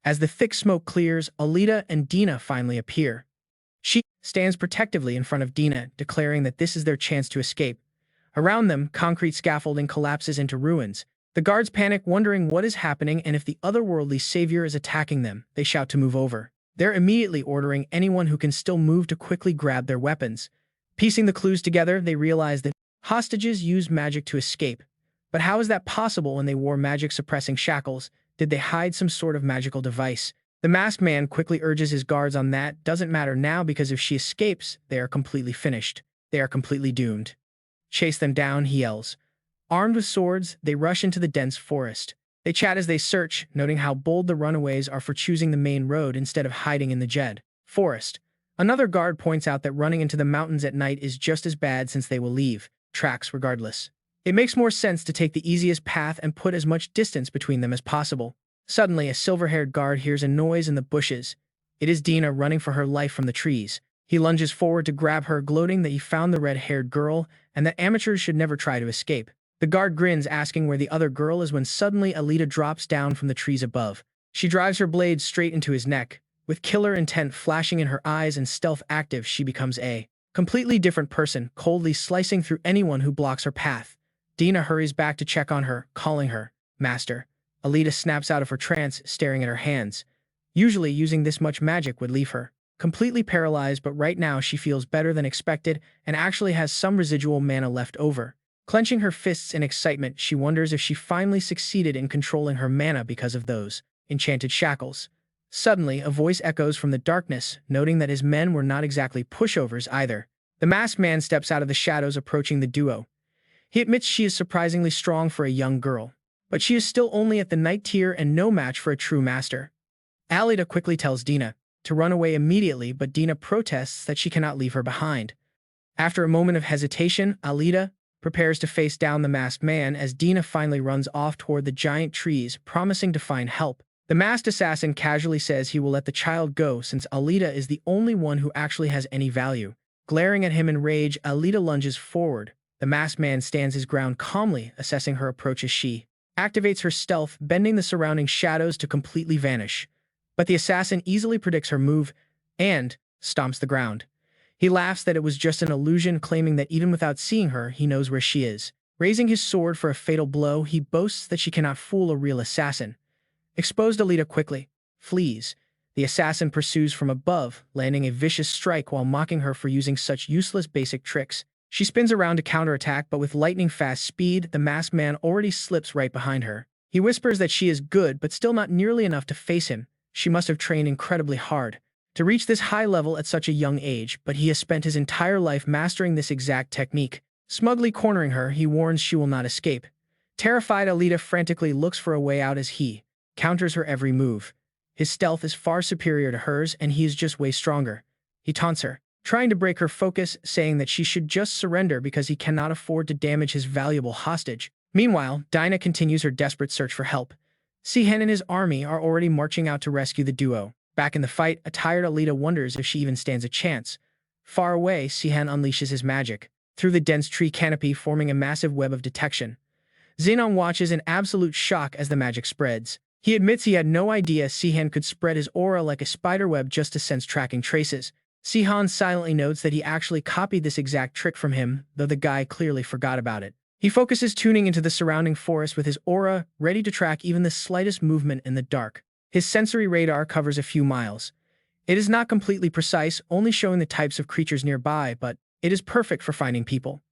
As the thick smoke clears, Alita and Dina finally appear. She stands protectively in front of Dina, declaring that this is their chance to escape. Around them, concrete scaffolding collapses into ruins. The guards panic, wondering what is happening and if the otherworldly savior is attacking them. They shout to move over. They're immediately ordering anyone who can still move to quickly grab their weapons. Piecing the clues together, they realize that hostages used magic to escape. But how is that possible when they wore magic-suppressing shackles? Did they hide some sort of magical device? The masked man quickly urges his guards on that doesn't matter now because if she escapes, they are completely finished. They are completely doomed. Chase them down, he yells. Armed with swords, they rush into the dense forest. They chat as they search, noting how bold the runaways are for choosing the main road instead of hiding in the Jed forest. Another guard points out that running into the mountains at night is just as bad since they will leave tracks regardless. It makes more sense to take the easiest path and put as much distance between them as possible. Suddenly, a silver-haired guard hears a noise in the bushes. It is Dina running for her life from the trees. He lunges forward to grab her, gloating that he found the red-haired girl and that amateurs should never try to escape. The guard grins, asking where the other girl is when suddenly Alita drops down from the trees above. She drives her blade straight into his neck. With killer intent flashing in her eyes and stealth active, she becomes a completely different person, coldly slicing through anyone who blocks her path. Dina hurries back to check on her, calling her Master. Alita snaps out of her trance, staring at her hands. Usually, using this much magic would leave her completely paralyzed, but right now she feels better than expected and actually has some residual mana left over. Clenching her fists in excitement, she wonders if she finally succeeded in controlling her mana because of those enchanted shackles. Suddenly, a voice echoes from the darkness, noting that his men were not exactly pushovers either. The masked man steps out of the shadows, approaching the duo. He admits she is surprisingly strong for a young girl, but she is still only at the knight tier and no match for a true master. Alita quickly tells Dina to run away immediately, but Dina protests that she cannot leave her behind. After a moment of hesitation, Alita prepares to face down the masked man as Dina finally runs off toward the giant trees, promising to find help. The masked assassin casually says he will let the child go since Alita is the only one who actually has any value. Glaring at him in rage, Alita lunges forward. The masked man stands his ground calmly, assessing her approach as she activates her stealth, bending the surrounding shadows to completely vanish. But the assassin easily predicts her move and stomps the ground. He laughs that it was just an illusion, claiming that even without seeing her, he knows where she is. Raising his sword for a fatal blow, he boasts that she cannot fool a real assassin. Exposed, Alita quickly flees. The assassin pursues from above, landing a vicious strike while mocking her for using such useless basic tricks. She spins around to counterattack, but with lightning-fast speed, the masked man already slips right behind her. He whispers that she is good, but still not nearly enough to face him. She must have trained incredibly hard to reach this high level at such a young age, but he has spent his entire life mastering this exact technique. Smugly cornering her, he warns she will not escape. Terrified, Alita frantically looks for a way out as he counters her every move. His stealth is far superior to hers, and he is just way stronger. He taunts her, trying to break her focus, saying that she should just surrender because he cannot afford to damage his valuable hostage. Meanwhile, Dina continues her desperate search for help. Sihan and his army are already marching out to rescue the duo. Back in the fight, a tired Alita wonders if she even stands a chance. Far away, Sihan unleashes his magic through the dense tree canopy, forming a massive web of detection. Xenon watches in absolute shock as the magic spreads. He admits he had no idea Sihan could spread his aura like a spiderweb just to sense tracking traces. Sihan silently notes that he actually copied this exact trick from him, though the guy clearly forgot about it. He focuses tuning into the surrounding forest with his aura, ready to track even the slightest movement in the dark. His sensory radar covers a few miles. It is not completely precise, only showing the types of creatures nearby, but it is perfect for finding people.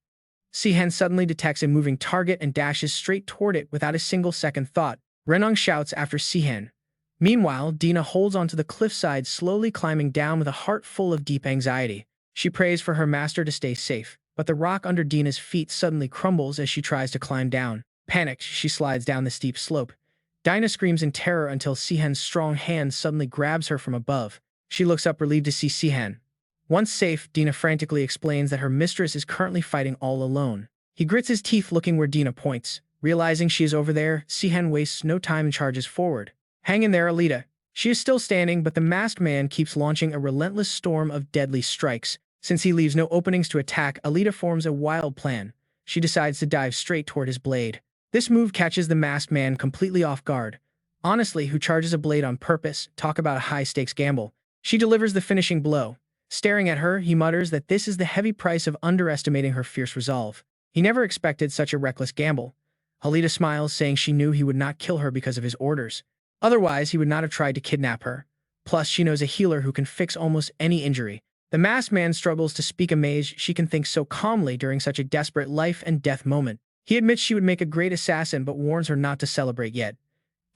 Sihan suddenly detects a moving target and dashes straight toward it without a single second thought. Renong shouts after Sihan. Meanwhile, Dina holds onto the cliffside, slowly climbing down with a heart full of deep anxiety. She prays for her master to stay safe, but the rock under Dina's feet suddenly crumbles as she tries to climb down. Panicked, she slides down the steep slope. Dina screams in terror until Sihan's strong hand suddenly grabs her from above. She looks up, relieved to see Sihan. Once safe, Dina frantically explains that her mistress is currently fighting all alone. He grits his teeth, looking where Dina points. Realizing she is over there, Sihan wastes no time and charges forward. Hang in there, Alita. She is still standing, but the masked man keeps launching a relentless storm of deadly strikes. Since he leaves no openings to attack, Alita forms a wild plan. She decides to dive straight toward his blade. This move catches the masked man completely off guard. Honestly, who charges a blade on purpose? Talk about a high-stakes gamble. She delivers the finishing blow. Staring at her, he mutters that this is the heavy price of underestimating her fierce resolve. He never expected such a reckless gamble. Alita smiles, saying she knew he would not kill her because of his orders. Otherwise, he would not have tried to kidnap her. Plus, she knows a healer who can fix almost any injury. The masked man struggles to speak, amazed she can think so calmly during such a desperate life-and-death moment. He admits she would make a great assassin, but warns her not to celebrate yet.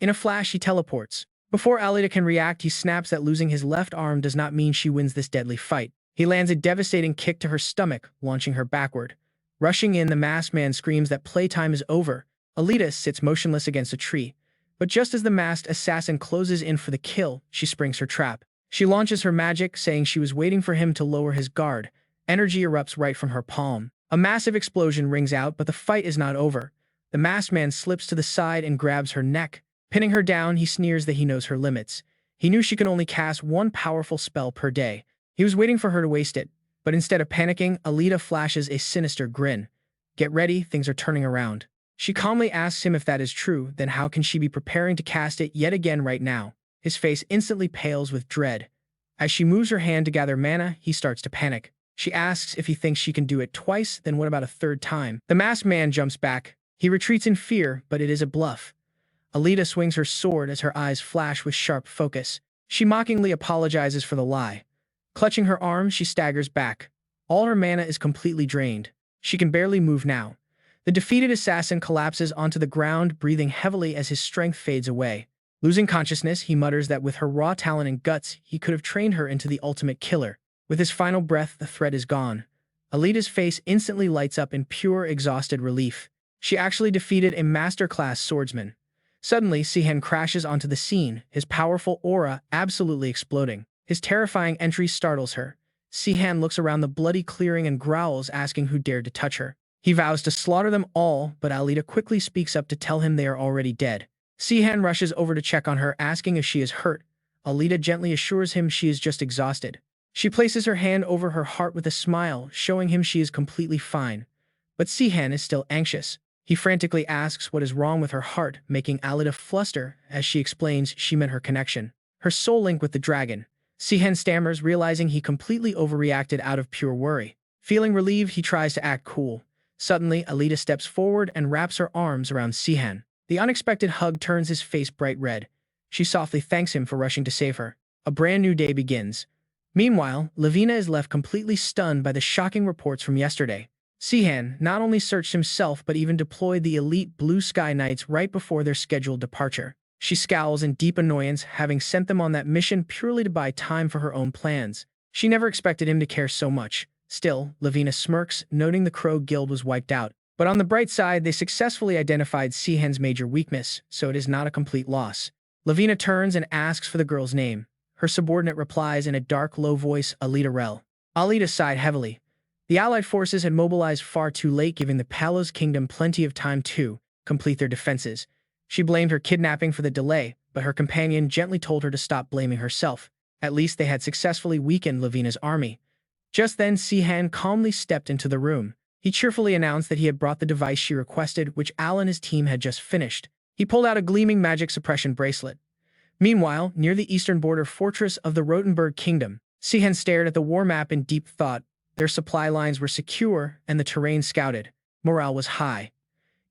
In a flash, he teleports. Before Alita can react, he snaps that losing his left arm does not mean she wins this deadly fight. He lands a devastating kick to her stomach, launching her backward. Rushing in, the masked man screams that playtime is over. Alita sits motionless against a tree. But just as the masked assassin closes in for the kill, she springs her trap. She launches her magic, saying she was waiting for him to lower his guard. Energy erupts right from her palm. A massive explosion rings out, but the fight is not over. The masked man slips to the side and grabs her neck. Pinning her down, he sneers that he knows her limits. He knew she could only cast one powerful spell per day. He was waiting for her to waste it. But instead of panicking, Alita flashes a sinister grin. Get ready, things are turning around. She calmly asks him if that is true, then how can she be preparing to cast it yet again right now? His face instantly pales with dread. As she moves her hand to gather mana, he starts to panic. She asks if he thinks she can do it twice, then what about a third time? The masked man jumps back. He retreats in fear, but it is a bluff. Alita swings her sword as her eyes flash with sharp focus. She mockingly apologizes for the lie. Clutching her arm, she staggers back. All her mana is completely drained. She can barely move now. The defeated assassin collapses onto the ground, breathing heavily as his strength fades away. Losing consciousness, he mutters that with her raw talent and guts, he could have trained her into the ultimate killer. With his final breath, the threat is gone. Alita's face instantly lights up in pure, exhausted relief. She actually defeated a master-class swordsman. Suddenly, Sihan crashes onto the scene, his powerful aura absolutely exploding. His terrifying entry startles her. Sihan looks around the bloody clearing and growls, asking who dared to touch her. He vows to slaughter them all, but Alita quickly speaks up to tell him they are already dead. Sihan rushes over to check on her, asking if she is hurt. Alita gently assures him she is just exhausted. She places her hand over her heart with a smile, showing him she is completely fine. But Sihan is still anxious. He frantically asks what is wrong with her heart, making Alita fluster as she explains she meant her connection. Her soul link with the dragon. Sihan stammers, realizing he completely overreacted out of pure worry. Feeling relieved, he tries to act cool. Suddenly, Alita steps forward and wraps her arms around Sihan. The unexpected hug turns his face bright red. She softly thanks him for rushing to save her. A brand new day begins. Meanwhile, Lavina is left completely stunned by the shocking reports from yesterday. Sihan not only searched himself but even deployed the elite Blue Sky Knights right before their scheduled departure. She scowls in deep annoyance, having sent them on that mission purely to buy time for her own plans. She never expected him to care so much. Still, Lavina smirks, noting the Crow Guild was wiped out. But on the bright side, they successfully identified Sihan's major weakness, so it is not a complete loss. Lavina turns and asks for the girl's name. Her subordinate replies in a dark, low voice, Alita Rel. Alita sighed heavily. The Allied forces had mobilized far too late, giving the Palos Kingdom plenty of time to complete their defenses. She blamed her kidnapping for the delay, but her companion gently told her to stop blaming herself. At least they had successfully weakened Lavina's army. Just then, Sihan calmly stepped into the room. He cheerfully announced that he had brought the device she requested, which Al and his team had just finished. He pulled out a gleaming magic suppression bracelet. Meanwhile, near the eastern border fortress of the Rotenberg Kingdom, Sihan stared at the war map in deep thought. Their supply lines were secure, and the terrain scouted. Morale was high.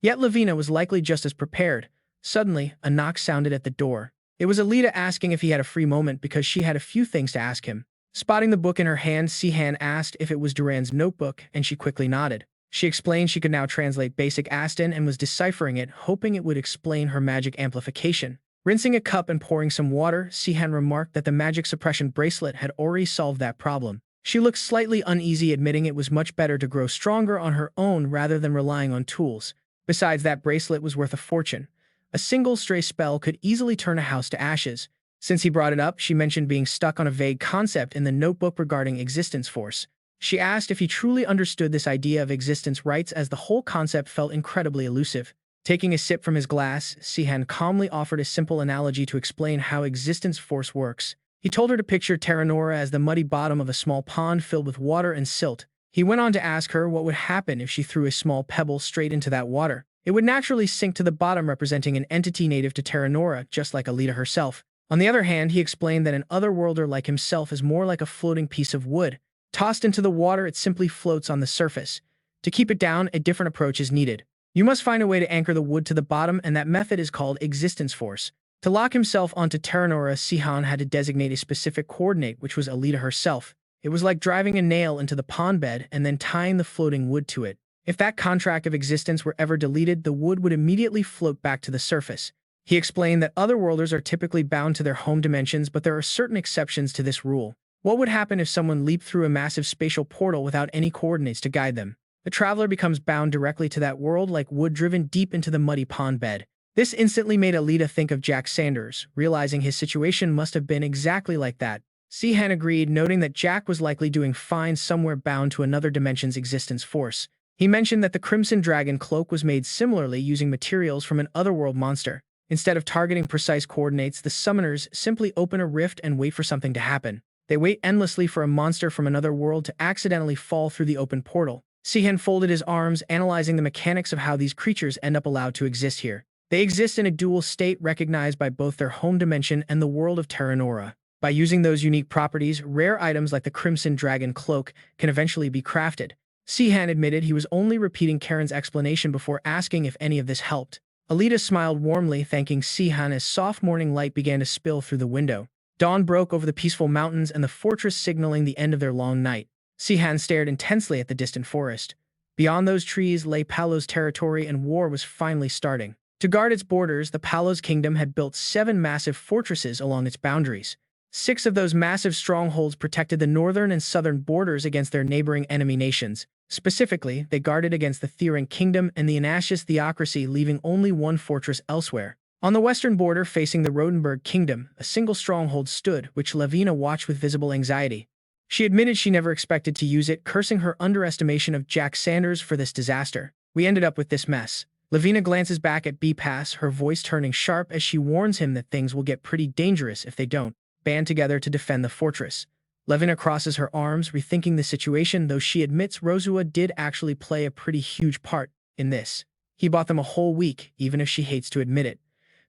Yet Lavina was likely just as prepared. Suddenly, a knock sounded at the door. It was Alita asking if he had a free moment because she had a few things to ask him. Spotting the book in her hand, Sihan asked if it was Duran's notebook, and she quickly nodded. She explained she could now translate basic Aston and was deciphering it, hoping it would explain her magic amplification. Rinsing a cup and pouring some water, Sihan remarked that the magic suppression bracelet had already solved that problem. She looked slightly uneasy, admitting it was much better to grow stronger on her own rather than relying on tools. Besides, that bracelet was worth a fortune. A single stray spell could easily turn a house to ashes. Since he brought it up, she mentioned being stuck on a vague concept in the notebook regarding existence force. She asked if he truly understood this idea of existence rights, as the whole concept felt incredibly elusive. Taking a sip from his glass, Sihan calmly offered a simple analogy to explain how existence force works. He told her to picture Teranor as the muddy bottom of a small pond filled with water and silt. He went on to ask her what would happen if she threw a small pebble straight into that water. It would naturally sink to the bottom, representing an entity native to Teranor, just like Alita herself. On the other hand, he explained that an otherworlder like himself is more like a floating piece of wood. Tossed into the water, it simply floats on the surface. To keep it down, a different approach is needed. You must find a way to anchor the wood to the bottom, and that method is called existence force. To lock himself onto Teranor, Sihan had to designate a specific coordinate, which was Alita herself. It was like driving a nail into the pond bed and then tying the floating wood to it. If that contract of existence were ever deleted, the wood would immediately float back to the surface. He explained that otherworlders are typically bound to their home dimensions, but there are certain exceptions to this rule. What would happen if someone leaped through a massive spatial portal without any coordinates to guide them? The traveler becomes bound directly to that world like wood driven deep into the muddy pond bed. This instantly made Alita think of Jack Sanders, realizing his situation must have been exactly like that. Sihan agreed, noting that Jack was likely doing fine somewhere bound to another dimension's existence force. He mentioned that the Crimson Dragon cloak was made similarly using materials from an otherworld monster. Instead of targeting precise coordinates, the summoners simply open a rift and wait for something to happen. They wait endlessly for a monster from another world to accidentally fall through the open portal. Sihan folded his arms, analyzing the mechanics of how these creatures end up allowed to exist here. They exist in a dual state recognized by both their home dimension and the world of Teranor. By using those unique properties, rare items like the Crimson Dragon cloak can eventually be crafted. Sihan admitted he was only repeating Karen's explanation before asking if any of this helped. Alita smiled warmly, thanking Sihan as soft morning light began to spill through the window. Dawn broke over the peaceful mountains and the fortress, signaling the end of their long night. Sihan stared intensely at the distant forest. Beyond those trees lay Palo's territory, and war was finally starting. To guard its borders, the Palo's kingdom had built 7 massive fortresses along its boundaries. 6 of those massive strongholds protected the northern and southern borders against their neighboring enemy nations. Specifically, they guarded against the Tyrant kingdom and the Anashius theocracy, leaving only 1 fortress elsewhere. On the western border, facing the Rodenburg kingdom, a single stronghold stood, which Lavina watched with visible anxiety. She admitted she never expected to use it, cursing her underestimation of Jack Sanders for this disaster. "We ended up with this mess." Lavina glances back at B-Pass, her voice turning sharp as she warns him that things will get pretty dangerous if they don't band together to defend the fortress. Lavina crosses her arms, rethinking the situation, though she admits Rosua did actually play a pretty huge part in this. He bought them a whole week, even if she hates to admit it.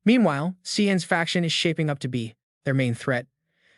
Meanwhile, Sihan's faction is shaping up to be their main threat.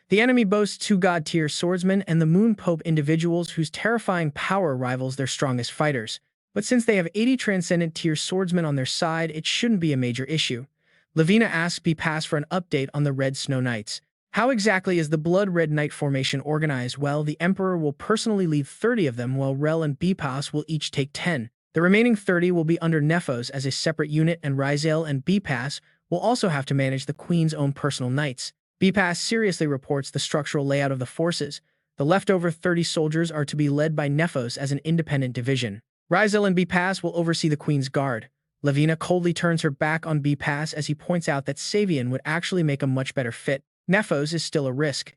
The enemy boasts 2 god-tier swordsmen and the Moon Pope, individuals whose terrifying power rivals their strongest fighters. But since they have 80 Transcendent-tier swordsmen on their side, it shouldn't be a major issue. Lavina asks B-Pass for an update on the Red Snow Knights. How exactly is the Blood Red Knight formation organized? Well, the Emperor will personally lead 30 of them, while Rel and B-Pass will each take 10. The remaining 30 will be under Nephos as a separate unit, and Rizel and B-Pass will also have to manage the Queen's own personal knights. B-Pass seriously reports the structural layout of the forces. The leftover 30 soldiers are to be led by Nephos as an independent division. Rizel and B-Pass will oversee the Queen's Guard. Lavina coldly turns her back on B-Pass as he points out that Savian would actually make a much better fit. Nephos is still a risk.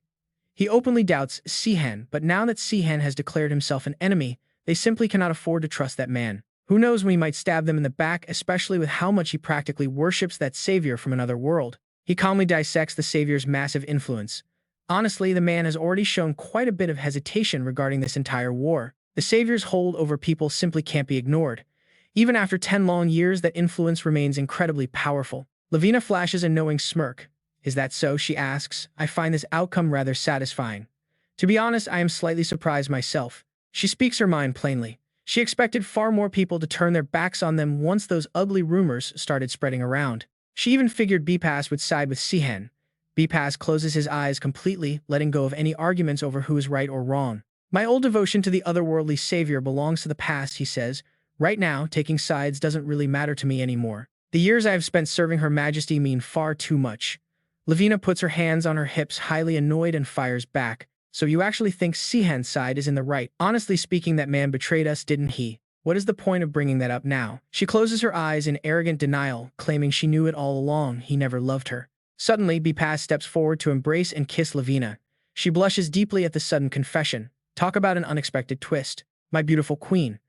He openly doubts Sihan, but now that Sihan has declared himself an enemy, they simply cannot afford to trust that man. Who knows when he might stab them in the back, especially with how much he practically worships that savior from another world. He calmly dissects the savior's massive influence. Honestly, the man has already shown quite a bit of hesitation regarding this entire war. The savior's hold over people simply can't be ignored. Even after 10 long years, that influence remains incredibly powerful. Lavina flashes a knowing smirk. "Is that so?" she asks. "I find this outcome rather satisfying. To be honest, I am slightly surprised myself." She speaks her mind plainly. She expected far more people to turn their backs on them once those ugly rumors started spreading around. She even figured B-Pass would side with Sihan. B-Pass closes his eyes completely, letting go of any arguments over who is right or wrong. "My old devotion to the otherworldly savior belongs to the past," he says. "Right now, taking sides doesn't really matter to me anymore. The years I have spent serving Her Majesty mean far too much." Lavina puts her hands on her hips, highly annoyed, and fires back. "So you actually think Sihan's side is in the right? Honestly speaking, that man betrayed us, didn't he? What is the point of bringing that up now?" She closes her eyes in arrogant denial, claiming she knew it all along. He never loved her. Suddenly, B-Pass steps forward to embrace and kiss Lavina. She blushes deeply at the sudden confession. Talk about an unexpected twist. "My beautiful queen."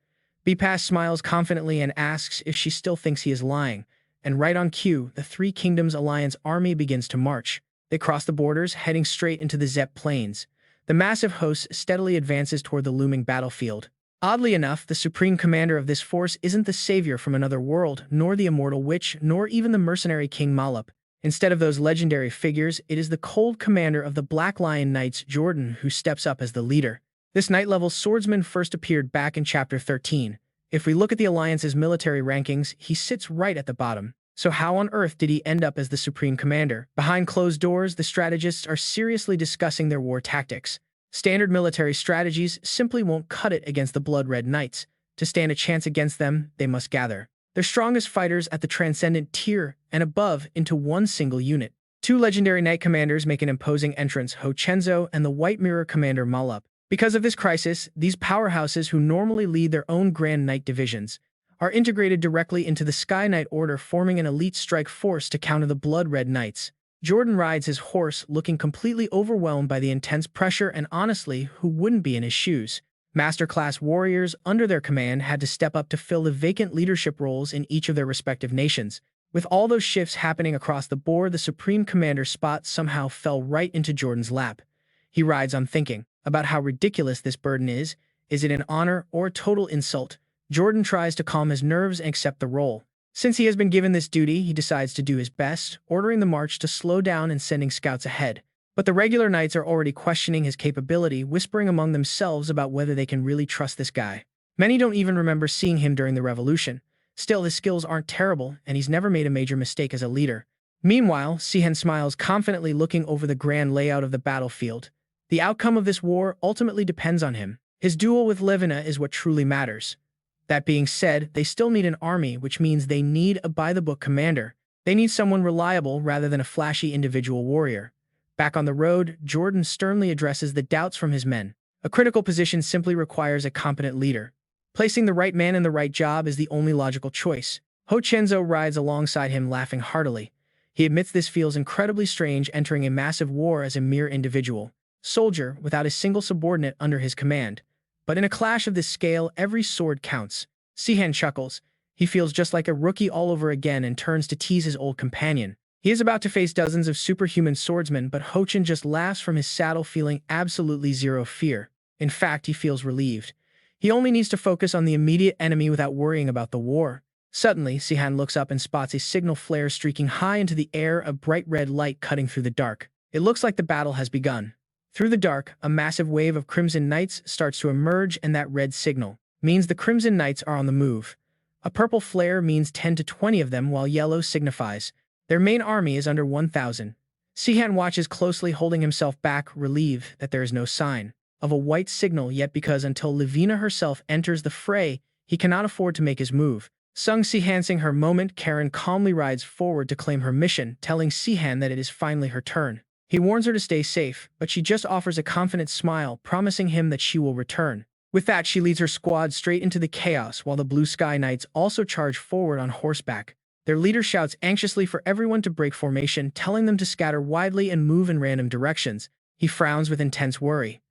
Bepass smiles confidently and asks if she still thinks he is lying. And right on cue, the Three Kingdoms Alliance army begins to march. They cross the borders, heading straight into the Zepp Plains. The massive host steadily advances toward the looming battlefield. Oddly enough, the supreme commander of this force isn't the savior from another world, nor the immortal witch, nor even the mercenary King Malap. Instead of those legendary figures, it is the cold commander of the Black Lion Knights, Jordan, who steps up as the leader. This knight-level swordsman first appeared back in Chapter 13. If we look at the Alliance's military rankings, he sits right at the bottom. So how on earth did he end up as the supreme commander? Behind closed doors, the strategists are seriously discussing their war tactics. Standard military strategies simply won't cut it against the Blood-Red Knights. To stand a chance against them, they must gather their strongest fighters at the Transcendent tier and above into one single unit. Two legendary knight commanders make an imposing entrance, Ho Chenzo and the White Mirror commander Malap. Because of this crisis, these powerhouses who normally lead their own Grand Knight divisions are integrated directly into the Sky Knight Order, forming an elite strike force to counter the Blood-Red Knights. Jordan rides his horse, looking completely overwhelmed by the intense pressure, and honestly, who wouldn't be in his shoes? Masterclass warriors under their command had to step up to fill the vacant leadership roles in each of their respective nations. With all those shifts happening across the board, the Supreme Commander's spot somehow fell right into Jordan's lap. He rides on thinking about how ridiculous this burden is. Is it an honor or a total insult? Jordan tries to calm his nerves and accept the role. Since he has been given this duty, he decides to do his best, ordering the march to slow down and sending scouts ahead. But the regular knights are already questioning his capability, whispering among themselves about whether they can really trust this guy. Many don't even remember seeing him during the revolution. Still, his skills aren't terrible, and he's never made a major mistake as a leader. Meanwhile, Sihan smiles confidently, looking over the grand layout of the battlefield. The outcome of this war ultimately depends on him. His duel with Levina is what truly matters. That being said, they still need an army, which means they need a by-the-book commander. They need someone reliable rather than a flashy individual warrior. Back on the road, Jordan sternly addresses the doubts from his men. A critical position simply requires a competent leader. Placing the right man in the right job is the only logical choice. Ho Chenzo rides alongside him, laughing heartily. He admits this feels incredibly strange, entering a massive war as a mere individual soldier without a single subordinate under his command. But in a clash of this scale, every sword counts. Sihan chuckles. He feels just like a rookie all over again and turns to tease his old companion. He is about to face dozens of superhuman swordsmen, but Ho-Chen just laughs from his saddle, feeling absolutely zero fear. In fact, he feels relieved. He only needs to focus on the immediate enemy without worrying about the war. Suddenly, Sihan looks up and spots a signal flare streaking high into the air, a bright red light cutting through the dark. It looks like the battle has begun. Through the dark, a massive wave of Crimson Knights starts to emerge, and that red signal means the Crimson Knights are on the move. A purple flare means 10 to 20 of them, while yellow signifies their main army is under 1,000. Sihan watches closely, holding himself back, relieved that there is no sign of a white signal yet, because until Levina herself enters the fray, he cannot afford to make his move. Sung Sihansing her moment, Karen calmly rides forward to claim her mission, telling Sihan that it is finally her turn. He warns her to stay safe, but she just offers a confident smile, promising him that she will return. With that, she leads her squad straight into the chaos, while the Blue Sky Knights also charge forward on horseback. Their leader shouts anxiously for everyone to break formation, telling them to scatter widely and move in random directions. He frowns with intense worry.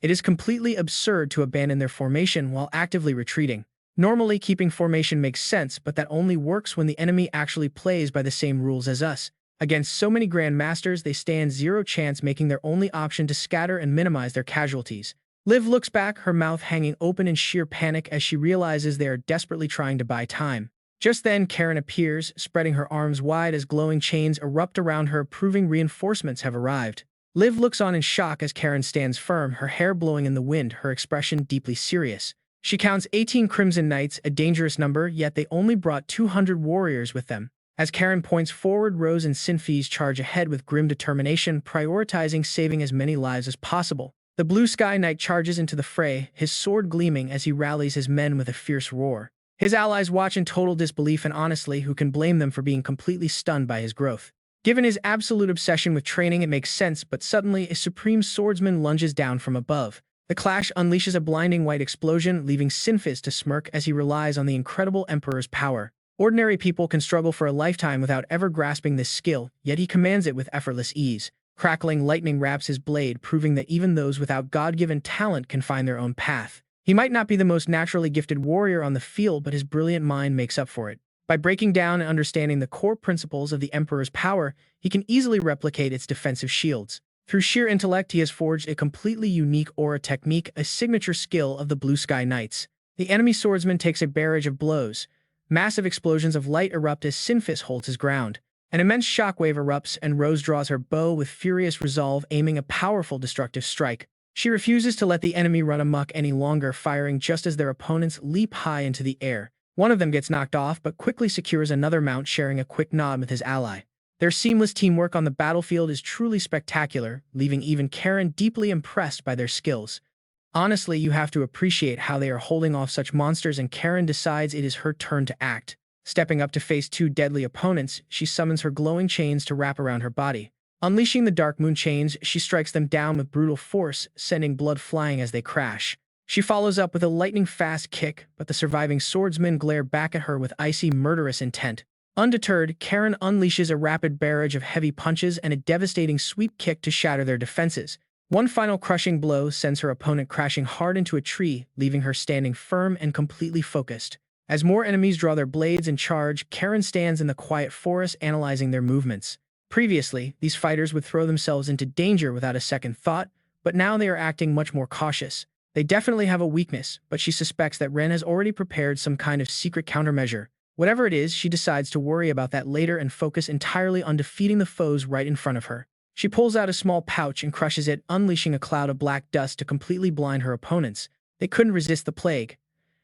It is completely absurd to abandon their formation while actively retreating. Normally, keeping formation makes sense, but that only works when the enemy actually plays by the same rules as us. Against so many Grand Masters, they stand zero chance, making their only option to scatter and minimize their casualties. Liv looks back, her mouth hanging open in sheer panic as she realizes they are desperately trying to buy time. Just then, Karen appears, spreading her arms wide as glowing chains erupt around her, proving reinforcements have arrived. Liv looks on in shock as Karen stands firm, her hair blowing in the wind, her expression deeply serious. She counts 18 Crimson Knights, a dangerous number, yet they only brought 200 warriors with them. As Karen points forward, Rose and Sinfies charge ahead with grim determination, prioritizing saving as many lives as possible. The Blue Sky Knight charges into the fray, his sword gleaming as he rallies his men with a fierce roar. His allies watch in total disbelief, and honestly, who can blame them for being completely stunned by his growth? Given his absolute obsession with training, it makes sense, but suddenly a supreme swordsman lunges down from above. The clash unleashes a blinding white explosion, leaving Sinfiz to smirk as he relies on the incredible Emperor's power. Ordinary people can struggle for a lifetime without ever grasping this skill, yet he commands it with effortless ease. Crackling lightning wraps his blade, proving that even those without God-given talent can find their own path. He might not be the most naturally gifted warrior on the field, but his brilliant mind makes up for it. By breaking down and understanding the core principles of the Emperor's power, he can easily replicate its defensive shields. Through sheer intellect, he has forged a completely unique aura technique, a signature skill of the Blue Sky Knights. The enemy swordsman takes a barrage of blows. Massive explosions of light erupt as Sinfis holds his ground. An immense shockwave erupts, and Rose draws her bow with furious resolve, aiming a powerful destructive strike. She refuses to let the enemy run amok any longer, firing just as their opponents leap high into the air. One of them gets knocked off, but quickly secures another mount, sharing a quick nod with his ally. Their seamless teamwork on the battlefield is truly spectacular, leaving even Karen deeply impressed by their skills. Honestly, you have to appreciate how they are holding off such monsters, and Karen decides it is her turn to act. Stepping up to face two deadly opponents, she summons her glowing chains to wrap around her body. Unleashing the Dark Moon chains, she strikes them down with brutal force, sending blood flying as they crash. She follows up with a lightning-fast kick, but the surviving swordsmen glare back at her with icy, murderous intent. Undeterred, Karen unleashes a rapid barrage of heavy punches and a devastating sweep kick to shatter their defenses. One final crushing blow sends her opponent crashing hard into a tree, leaving her standing firm and completely focused. As more enemies draw their blades and charge, Karen stands in the quiet forest analyzing their movements. Previously, these fighters would throw themselves into danger without a second thought, but now they are acting much more cautious. They definitely have a weakness, but she suspects that Ren has already prepared some kind of secret countermeasure. Whatever it is, she decides to worry about that later and focus entirely on defeating the foes right in front of her. She pulls out a small pouch and crushes it, unleashing a cloud of black dust to completely blind her opponents. They couldn't resist the plague.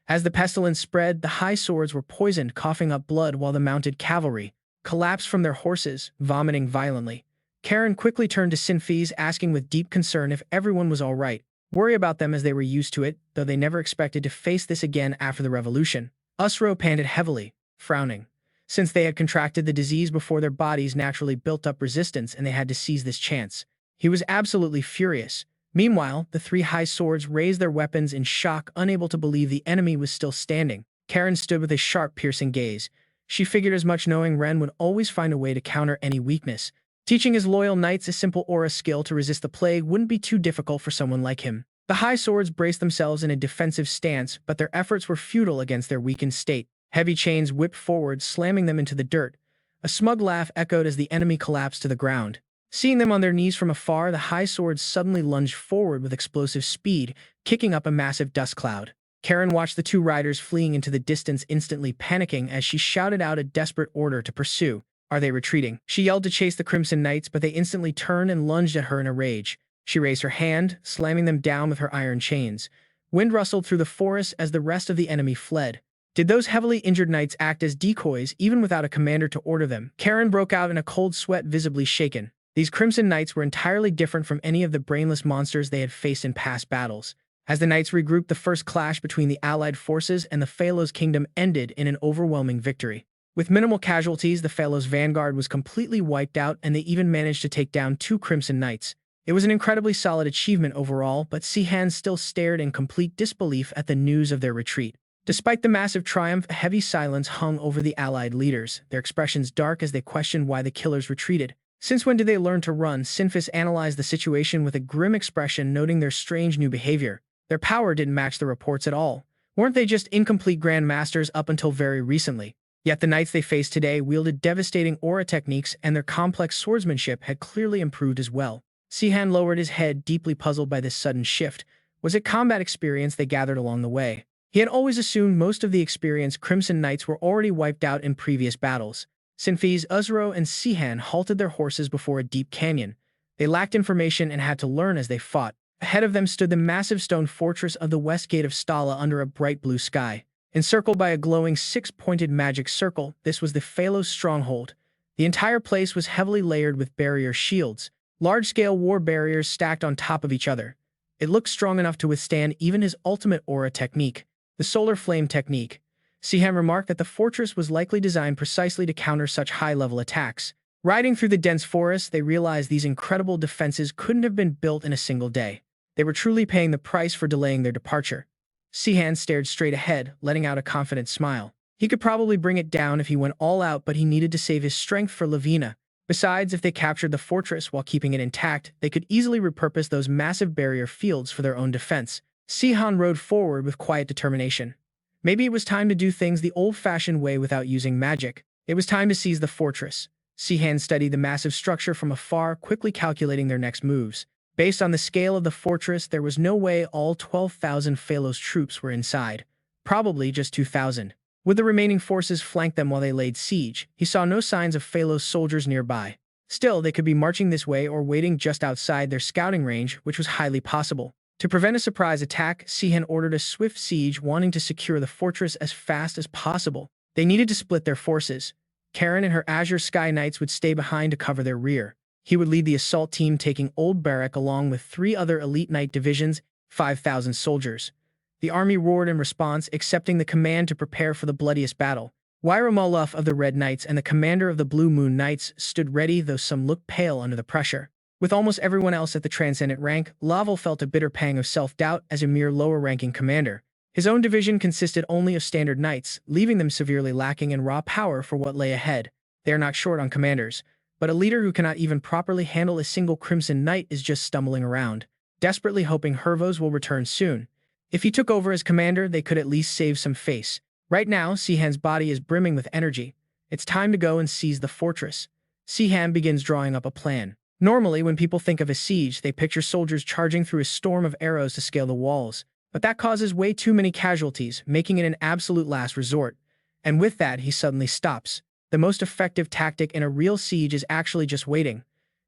As the pestilence spread, the high swords were poisoned, coughing up blood, while the mounted cavalry collapsed from their horses, vomiting violently. Karen quickly turned to Sinfis, asking with deep concern if everyone was all right. Worry about them as they were used to it, though they never expected to face this again after the revolution. Usro panted heavily, frowning. Since they had contracted the disease before, their bodies naturally built up resistance and they had to seize this chance. He was absolutely furious. Meanwhile, the three high swords raised their weapons in shock, unable to believe the enemy was still standing. Karen stood with a sharp, piercing gaze. She figured as much, knowing Ren would always find a way to counter any weakness. Teaching his loyal knights a simple aura skill to resist the plague wouldn't be too difficult for someone like him. The high swords braced themselves in a defensive stance, but their efforts were futile against their weakened state. Heavy chains whipped forward, slamming them into the dirt. A smug laugh echoed as the enemy collapsed to the ground. Seeing them on their knees from afar, the high swords suddenly lunged forward with explosive speed, kicking up a massive dust cloud. Karen watched the two riders fleeing into the distance, instantly panicking as she shouted out a desperate order to pursue. "Are they retreating?" She yelled to chase the Crimson Knights, but they instantly turned and lunged at her in a rage. She raised her hand, slamming them down with her iron chains. Wind rustled through the forest as the rest of the enemy fled. Did those heavily injured knights act as decoys, even without a commander to order them? Karen broke out in a cold sweat, visibly shaken. These Crimson Knights were entirely different from any of the brainless monsters they had faced in past battles. As the knights regrouped, the first clash between the allied forces and the Phalos kingdom ended in an overwhelming victory. With minimal casualties, the Phalos vanguard was completely wiped out, and they even managed to take down two Crimson Knights. It was an incredibly solid achievement overall, but Sihan still stared in complete disbelief at the news of their retreat. Despite the massive triumph, a heavy silence hung over the allied leaders, their expressions dark as they questioned why the killers retreated. Since when did they learn to run? Sinfis analyzed the situation with a grim expression, noting their strange new behavior. Their power didn't match the reports at all. Weren't they just incomplete grandmasters up until very recently? Yet the knights they faced today wielded devastating aura techniques, and their complex swordsmanship had clearly improved as well. Sihan lowered his head, deeply puzzled by this sudden shift. Was it combat experience they gathered along the way? He had always assumed most of the experienced Crimson Knights were already wiped out in previous battles. Sinfis, Uzro, and Sihan halted their horses before a deep canyon. They lacked information and had to learn as they fought. Ahead of them stood the massive stone fortress of the West Gate of Stala under a bright blue sky. Encircled by a glowing six-pointed magic circle, this was the Phalos stronghold. The entire place was heavily layered with barrier shields, large-scale war barriers stacked on top of each other. It looked strong enough to withstand even his ultimate aura technique, the solar flame technique. Sihan remarked that the fortress was likely designed precisely to counter such high-level attacks. Riding through the dense forest, they realized these incredible defenses couldn't have been built in a single day. They were truly paying the price for delaying their departure. Sihan stared straight ahead, letting out a confident smile. He could probably bring it down if he went all out, but he needed to save his strength for Lavina. Besides, if they captured the fortress while keeping it intact, they could easily repurpose those massive barrier fields for their own defense. Sihan rode forward with quiet determination. Maybe it was time to do things the old-fashioned way without using magic. It was time to seize the fortress. Sihan studied the massive structure from afar, quickly calculating their next moves. Based on the scale of the fortress, there was no way all 12,000 Phalos troops were inside. Probably just 2,000. Would the remaining forces flank them while they laid siege? He saw no signs of Phalos soldiers nearby. Still, they could be marching this way or waiting just outside their scouting range, which was highly possible. To prevent a surprise attack, Sihan ordered a swift siege, wanting to secure the fortress as fast as possible. They needed to split their forces. Karen and her Azure Sky Knights would stay behind to cover their rear. He would lead the assault team, taking Old Barrack along with 3 other elite knight divisions, 5,000 soldiers. The army roared in response, accepting the command to prepare for the bloodiest battle. Wyromoluf of the Red Knights and the commander of the Blue Moon Knights stood ready, though some looked pale under the pressure. With almost everyone else at the transcendent rank, Laval felt a bitter pang of self-doubt as a mere lower-ranking commander. His own division consisted only of standard knights, leaving them severely lacking in raw power for what lay ahead. They are not short on commanders, but a leader who cannot even properly handle a single Crimson Knight is just stumbling around, desperately hoping Hervos will return soon. If he took over as commander, they could at least save some face. Right now, Sihan's body is brimming with energy. It's time to go and seize the fortress. Sihan begins drawing up a plan. Normally, when people think of a siege, they picture soldiers charging through a storm of arrows to scale the walls. But that causes way too many casualties, making it an absolute last resort. And with that, he suddenly stops. The most effective tactic in a real siege is actually just waiting.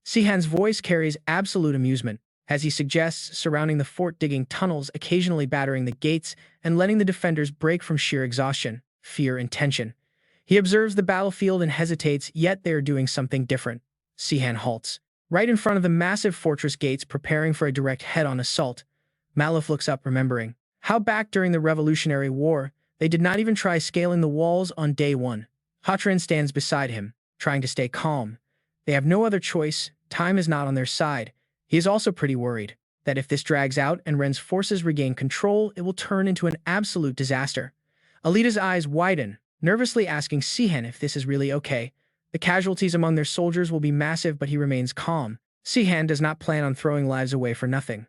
Sihan's voice carries absolute amusement, as he suggests surrounding the fort, digging tunnels, occasionally battering the gates, and letting the defenders break from sheer exhaustion, fear, and tension. He observes the battlefield and hesitates, yet they are doing something different. Sihan halts. Right in front of the massive fortress gates, preparing for a direct head-on assault. Maluf looks up, remembering how back during the Revolutionary War, they did not even try scaling the walls on day one. Hatrin stands beside him, trying to stay calm. They have no other choice, time is not on their side. He is also pretty worried that if this drags out and Ren's forces regain control, it will turn into an absolute disaster. Alita's eyes widen, nervously asking Sihan if this is really okay. The casualties among their soldiers will be massive, but he remains calm. Sihan does not plan on throwing lives away for nothing.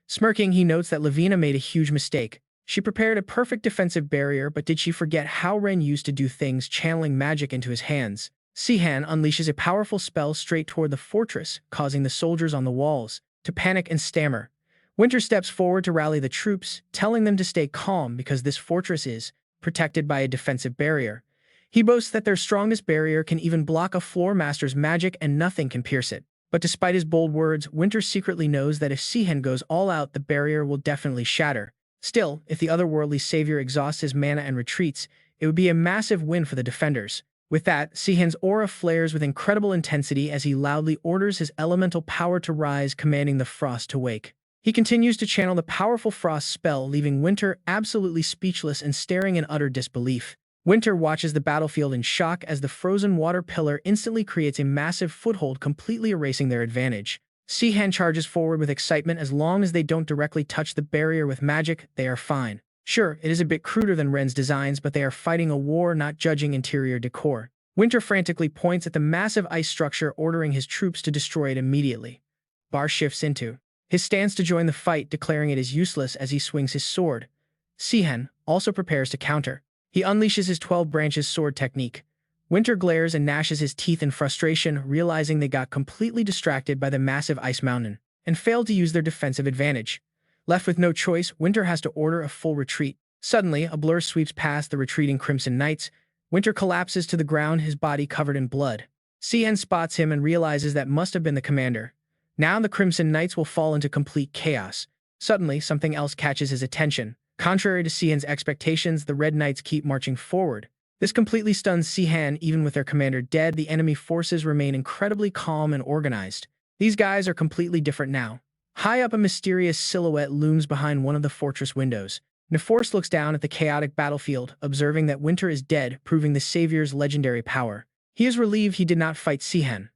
Smirking, he notes that Lavina made a huge mistake. She prepared a perfect defensive barrier, but did she forget how Ren used to do things, channeling magic into his hands? Sihan unleashes a powerful spell straight toward the fortress, causing the soldiers on the walls to panic and stammer. Winter steps forward to rally the troops, telling them to stay calm because this fortress is protected by a defensive barrier. He boasts that their strongest barrier can even block a floor master's magic and nothing can pierce it. But despite his bold words, Winter secretly knows that if Sihan goes all out, the barrier will definitely shatter. Still, if the otherworldly savior exhausts his mana and retreats, it would be a massive win for the defenders. With that, Sihan's aura flares with incredible intensity as he loudly orders his elemental power to rise, commanding the frost to wake. He continues to channel the powerful frost spell, leaving Winter absolutely speechless and staring in utter disbelief. Winter watches the battlefield in shock as the frozen water pillar instantly creates a massive foothold, completely erasing their advantage. Sihan charges forward with excitement. As long as they don't directly touch the barrier with magic, they are fine. Sure, it is a bit cruder than Ren's designs, but they are fighting a war, not judging interior decor. Winter frantically points at the massive ice structure, ordering his troops to destroy it immediately. Bar shifts into his stance to join the fight, declaring it is useless as he swings his sword. Sihan also prepares to counter. He unleashes his 12 branches sword technique. Winter glares and gnashes his teeth in frustration, realizing they got completely distracted by the massive ice mountain and failed to use their defensive advantage. Left with no choice, Winter has to order a full retreat. Suddenly, a blur sweeps past the retreating Crimson Knights. Winter collapses to the ground, his body covered in blood. Sihan spots him and realizes that must have been the commander. Now the Crimson Knights will fall into complete chaos. Suddenly, something else catches his attention. Contrary to Sihan's expectations, the Red Knights keep marching forward. This completely stuns Sihan. Even with their commander dead, the enemy forces remain incredibly calm and organized. These guys are completely different now. High up, a mysterious silhouette looms behind one of the fortress windows. Neforce looks down at the chaotic battlefield, observing that Winter is dead, proving the Savior's legendary power. He is relieved he did not fight Sihan.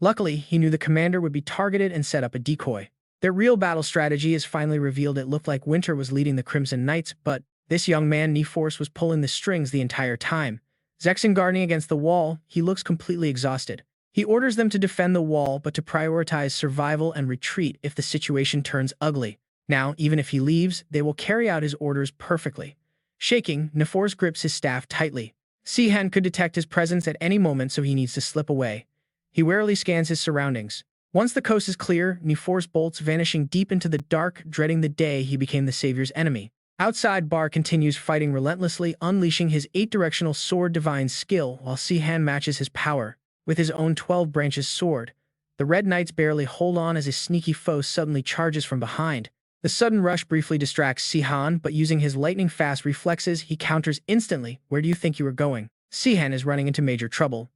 Luckily, he knew the commander would be targeted and set up a decoy. Their real battle strategy is finally revealed. It looked like Winter was leading the Crimson Knights, but this young man, Neforce, was pulling the strings the entire time. Zexen guarding against the wall, he looks completely exhausted. He orders them to defend the wall, but to prioritize survival and retreat if the situation turns ugly. Now, even if he leaves, they will carry out his orders perfectly. Shaking, Neforce grips his staff tightly. Sihan could detect his presence at any moment, so he needs to slip away. He warily scans his surroundings. Once the coast is clear, Neforce bolts, vanishing deep into the dark, dreading the day he became the savior's enemy. Outside, Bar continues fighting relentlessly, unleashing his 8-directional sword divine skill while Sihan matches his power with his own 12 branches sword. The Red Knights barely hold on as his sneaky foe suddenly charges from behind. The sudden rush briefly distracts Sihan, but using his lightning-fast reflexes, he counters instantly. Where do you think you are going? Sihan is running into major trouble.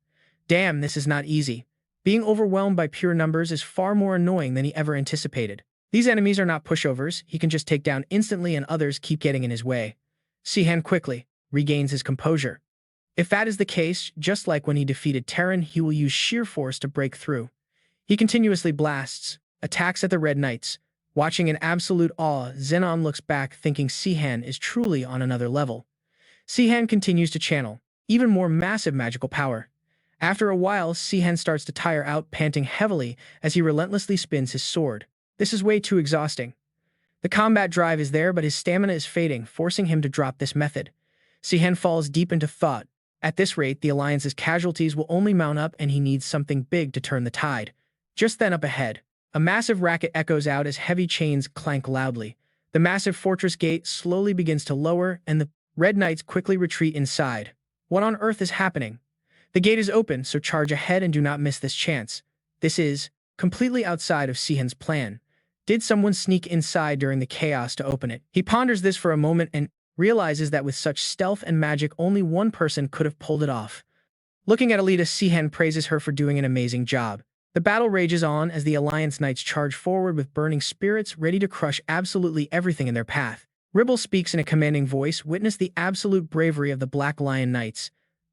Damn, this is not easy. Being overwhelmed by pure numbers is far more annoying than he ever anticipated. These enemies are not pushovers, he can just take down instantly and others keep getting in his way. Sihan quickly regains his composure. If that is the case, just like when he defeated Teran, he will use sheer force to break through. He continuously blasts, attacks at the Red Knights. Watching in absolute awe, Zenon looks back thinking Sihan is truly on another level. Sihan continues to channel even more massive magical power. After a while, Sihan starts to tire out, panting heavily as he relentlessly spins his sword. This is way too exhausting. The combat drive is there, but his stamina is fading, forcing him to drop this method. Sihan falls deep into thought. At this rate, the Alliance's casualties will only mount up and he needs something big to turn the tide. Just then up ahead, a massive racket echoes out as heavy chains clank loudly. The massive fortress gate slowly begins to lower and the Red Knights quickly retreat inside. What on earth is happening? The gate is open, so charge ahead and do not miss this chance. This is completely outside of Sihan's plan. Did someone sneak inside during the chaos to open it? He ponders this for a moment and realizes that with such stealth and magic, only one person could have pulled it off. Looking at Alita, Sihan praises her for doing an amazing job. The battle rages on as the Alliance Knights charge forward with burning spirits, ready to crush absolutely everything in their path. Ribble speaks in a commanding voice. Witness the absolute bravery of the Black Lion Knights.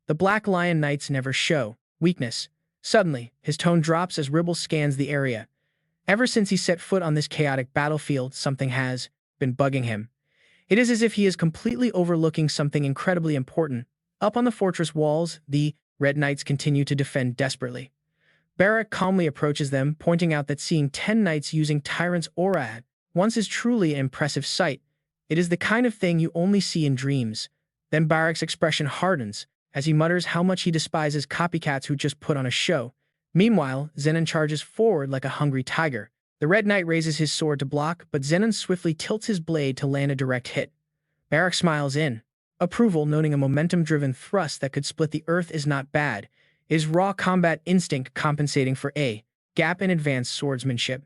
The Black Lion Knights never show weakness. Suddenly, his tone drops as Ribble scans the area. Ever since he set foot on this chaotic battlefield, something has been bugging him. It is as if he is completely overlooking something incredibly important. Up on the fortress walls, the Red Knights continue to defend desperately. Barak calmly approaches them, pointing out that seeing 10 knights using Tyrant's aura at once is truly an impressive sight. It is the kind of thing you only see in dreams. Then Barak's expression hardens as he mutters how much he despises copycats who just put on a show. Meanwhile, Zenon charges forward like a hungry tiger. The Red Knight raises his sword to block, but Zenon swiftly tilts his blade to land a direct hit. Barak smiles in approval, noting a momentum-driven thrust that could split the earth is not bad. It is raw combat instinct compensating for a gap in advanced swordsmanship.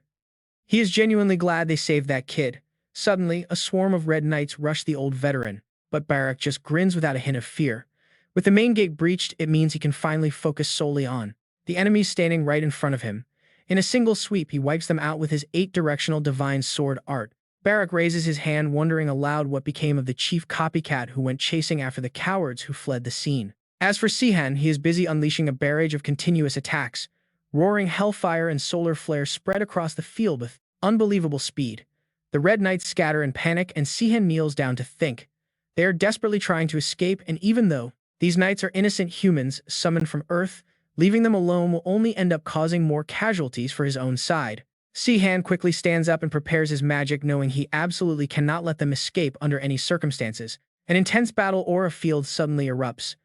He is genuinely glad they saved that kid. Suddenly, a swarm of Red Knights rush the old veteran, but Barak just grins without a hint of fear. With the main gate breached, it means he can finally focus solely on the enemies standing right in front of him. In a single sweep, he wipes them out with his 8-directional divine sword art. Barak raises his hand, wondering aloud what became of the chief copycat who went chasing after the cowards who fled the scene. As for Sihan, he is busy unleashing a barrage of continuous attacks. Roaring hellfire and solar flare spread across the field with unbelievable speed. The Red Knights scatter in panic, and Sihan kneels down to think. They are desperately trying to escape, and even though these knights are innocent humans summoned from Earth, leaving them alone will only end up causing more casualties for his own side. Sihan quickly stands up and prepares his magic, knowing he absolutely cannot let them escape under any circumstances. An intense battle aura field suddenly erupts.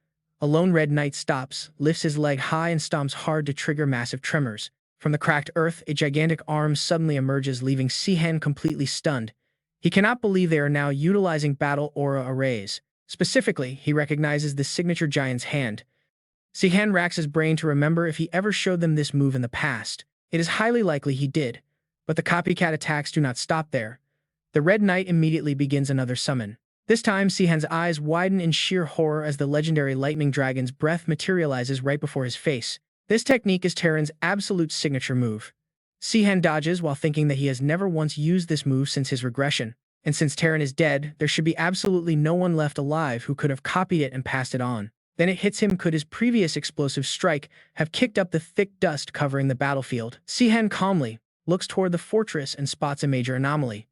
A lone Red Knight stops, lifts his leg high and stomps hard to trigger massive tremors. From the cracked earth, a gigantic arm suddenly emerges, leaving Sihan completely stunned. He cannot believe they are now utilizing battle aura arrays. Specifically, he recognizes the signature giant's hand. Sihan racks his brain to remember if he ever showed them this move in the past. It is highly likely he did, but the copycat attacks do not stop there. The Red Knight immediately begins another summon. This time, Sihan's eyes widen in sheer horror as the legendary lightning dragon's breath materializes right before his face. This technique is Teran's absolute signature move. Sihan dodges while thinking that he has never once used this move since his regression. And since Teran is dead, there should be absolutely no one left alive who could have copied it and passed it on. Then it hits him. Could his previous explosive strike have kicked up the thick dust covering the battlefield? Sihan calmly looks toward the fortress and spots a major anomaly.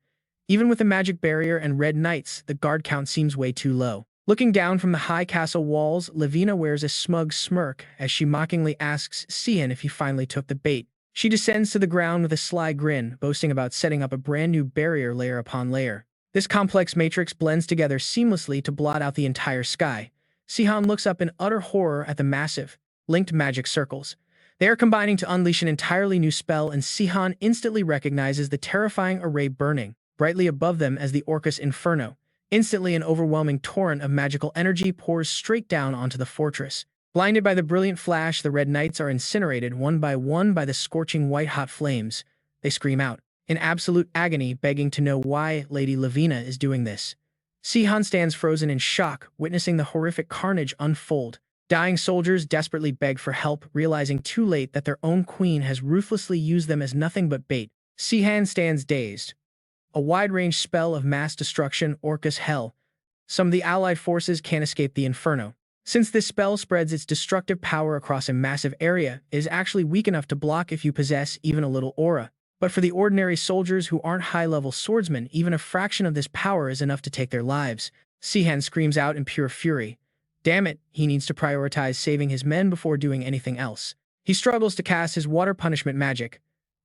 Even with the magic barrier and Red Knights, the guard count seems way too low. Looking down from the high castle walls, Lavina wears a smug smirk as she mockingly asks Sihan if he finally took the bait. She descends to the ground with a sly grin, boasting about setting up a brand new barrier layer upon layer. This complex matrix blends together seamlessly to blot out the entire sky. Sihan looks up in utter horror at the massive, linked magic circles. They are combining to unleash an entirely new spell, and Sihan instantly recognizes the terrifying array burning brightly above them as the Orcus Inferno. Instantly, an overwhelming torrent of magical energy pours straight down onto the fortress. Blinded by the brilliant flash, the Red Knights are incinerated one by the scorching white-hot flames. They scream out, in absolute agony, begging to know why Lady Lavina is doing this. Sihan stands frozen in shock, witnessing the horrific carnage unfold. Dying soldiers desperately beg for help, realizing too late that their own queen has ruthlessly used them as nothing but bait. Sihan stands dazed. A wide-range spell of mass destruction, Orcus Hell. Some of the allied forces can't escape the Inferno. Since this spell spreads its destructive power across a massive area, it is actually weak enough to block if you possess even a little aura. But for the ordinary soldiers who aren't high-level swordsmen, even a fraction of this power is enough to take their lives. Sihan screams out in pure fury. Damn it, he needs to prioritize saving his men before doing anything else. He struggles to cast his water punishment magic.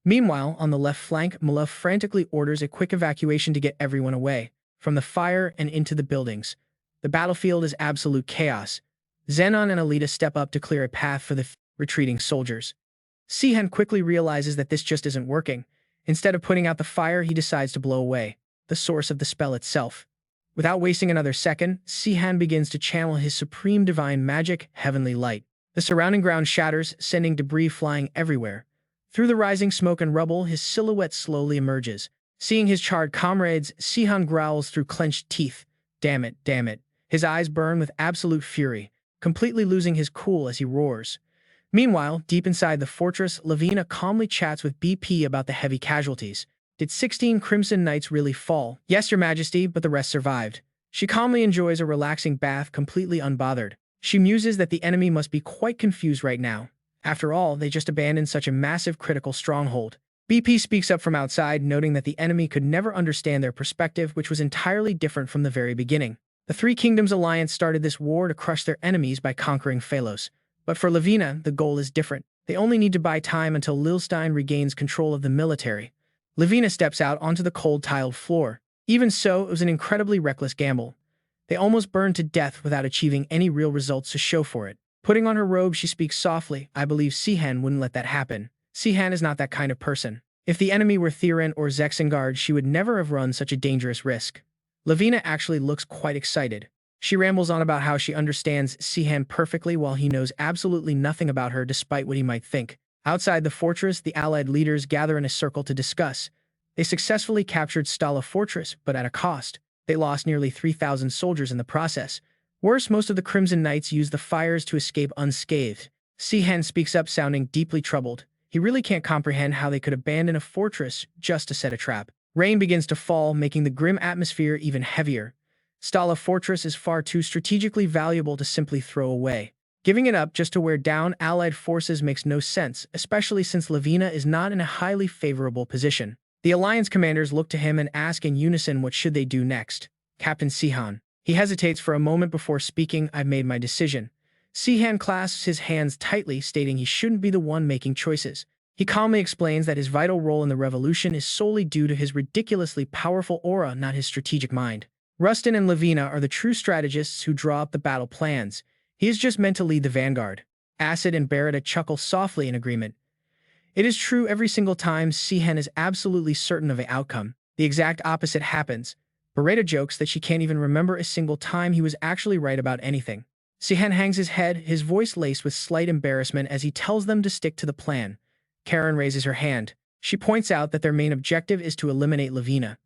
Meanwhile, on the left flank, Maluf frantically orders a quick evacuation to get everyone away from the fire and into the buildings. The battlefield is absolute chaos. Zenon and Alita step up to clear a path for the retreating soldiers. Sihan quickly realizes that this just isn't working. Instead of putting out the fire, he decides to blow away the source of the spell itself. Without wasting another second, Sihan begins to channel his supreme divine magic, Heavenly Light. The surrounding ground shatters, sending debris flying everywhere. Through the rising smoke and rubble, his silhouette slowly emerges. Seeing his charred comrades, Sihan growls through clenched teeth. Damn it, damn it. His eyes burn with absolute fury, completely losing his cool as he roars. Meanwhile, deep inside the fortress, Lavina calmly chats with BP about the heavy casualties. Did 16 Crimson Knights really fall? Yes, your majesty, but the rest survived. She calmly enjoys a relaxing bath, completely unbothered. She muses that the enemy must be quite confused right now. After all, they just abandoned such a massive critical stronghold. BP speaks up from outside, noting that the enemy could never understand their perspective, which was entirely different from the very beginning. The Three Kingdoms Alliance started this war to crush their enemies by conquering Phalos. But for Lavina, the goal is different. They only need to buy time until Lilstein regains control of the military. Lavina steps out onto the cold tiled floor. Even so, it was an incredibly reckless gamble. They almost burned to death without achieving any real results to show for it. Putting on her robe, she speaks softly. I believe Sihan wouldn't let that happen. Sihan is not that kind of person. If the enemy were Tyrant or Zexengard, she would never have run such a dangerous risk. Lavina actually looks quite excited. She rambles on about how she understands Sihan perfectly while he knows absolutely nothing about her despite what he might think. Outside the fortress, the allied leaders gather in a circle to discuss. They successfully captured Stala Fortress, but at a cost. They lost nearly 3,000 soldiers in the process. Worse, most of the Crimson Knights used the fires to escape unscathed. Sihan speaks up, sounding deeply troubled. He really can't comprehend how they could abandon a fortress just to set a trap. Rain begins to fall, making the grim atmosphere even heavier. Stala Fortress is far too strategically valuable to simply throw away. Giving it up just to wear down allied forces makes no sense, especially since Lavina is not in a highly favorable position. The Alliance commanders look to him and ask in unison what should they do next. Captain Sihan. He hesitates for a moment before speaking. I've made my decision. Sihan clasps his hands tightly, stating he shouldn't be the one making choices. He calmly explains that his vital role in the revolution is solely due to his ridiculously powerful aura, not his strategic mind. Rustin and Lavina are the true strategists who draw up the battle plans. He is just meant to lead the vanguard. Acid and Barretta chuckle softly in agreement. It is true every single time Sihan is absolutely certain of the outcome. The exact opposite happens. Barretta jokes that she can't even remember a single time he was actually right about anything. Sihan hangs his head, his voice laced with slight embarrassment as he tells them to stick to the plan. Karen raises her hand. She points out that their main objective is to eliminate Lavina.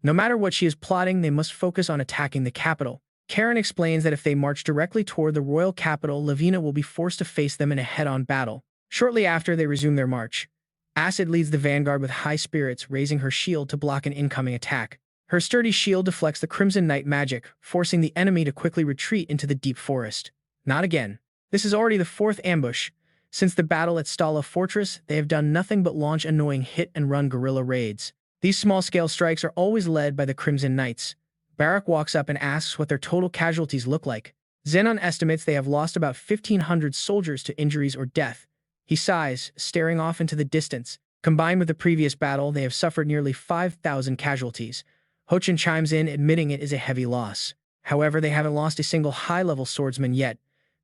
No matter what she is plotting, they must focus on attacking the capital. Karen explains that if they march directly toward the royal capital, Lavina will be forced to face them in a head-on battle. Shortly after, they resume their march. Acid leads the vanguard with high spirits, raising her shield to block an incoming attack. Her sturdy shield deflects the Crimson Knight magic, forcing the enemy to quickly retreat into the deep forest. Not again. This is already the fourth ambush. Since the battle at Stala Fortress, they have done nothing but launch annoying hit-and-run guerrilla raids. These small-scale strikes are always led by the Crimson Knights. Barak walks up and asks what their total casualties look like. Zenon estimates they have lost about 1,500 soldiers to injuries or death. He sighs, staring off into the distance. Combined with the previous battle, they have suffered nearly 5,000 casualties. Hochin chimes in, admitting it is a heavy loss. However, they haven't lost a single high-level swordsman yet.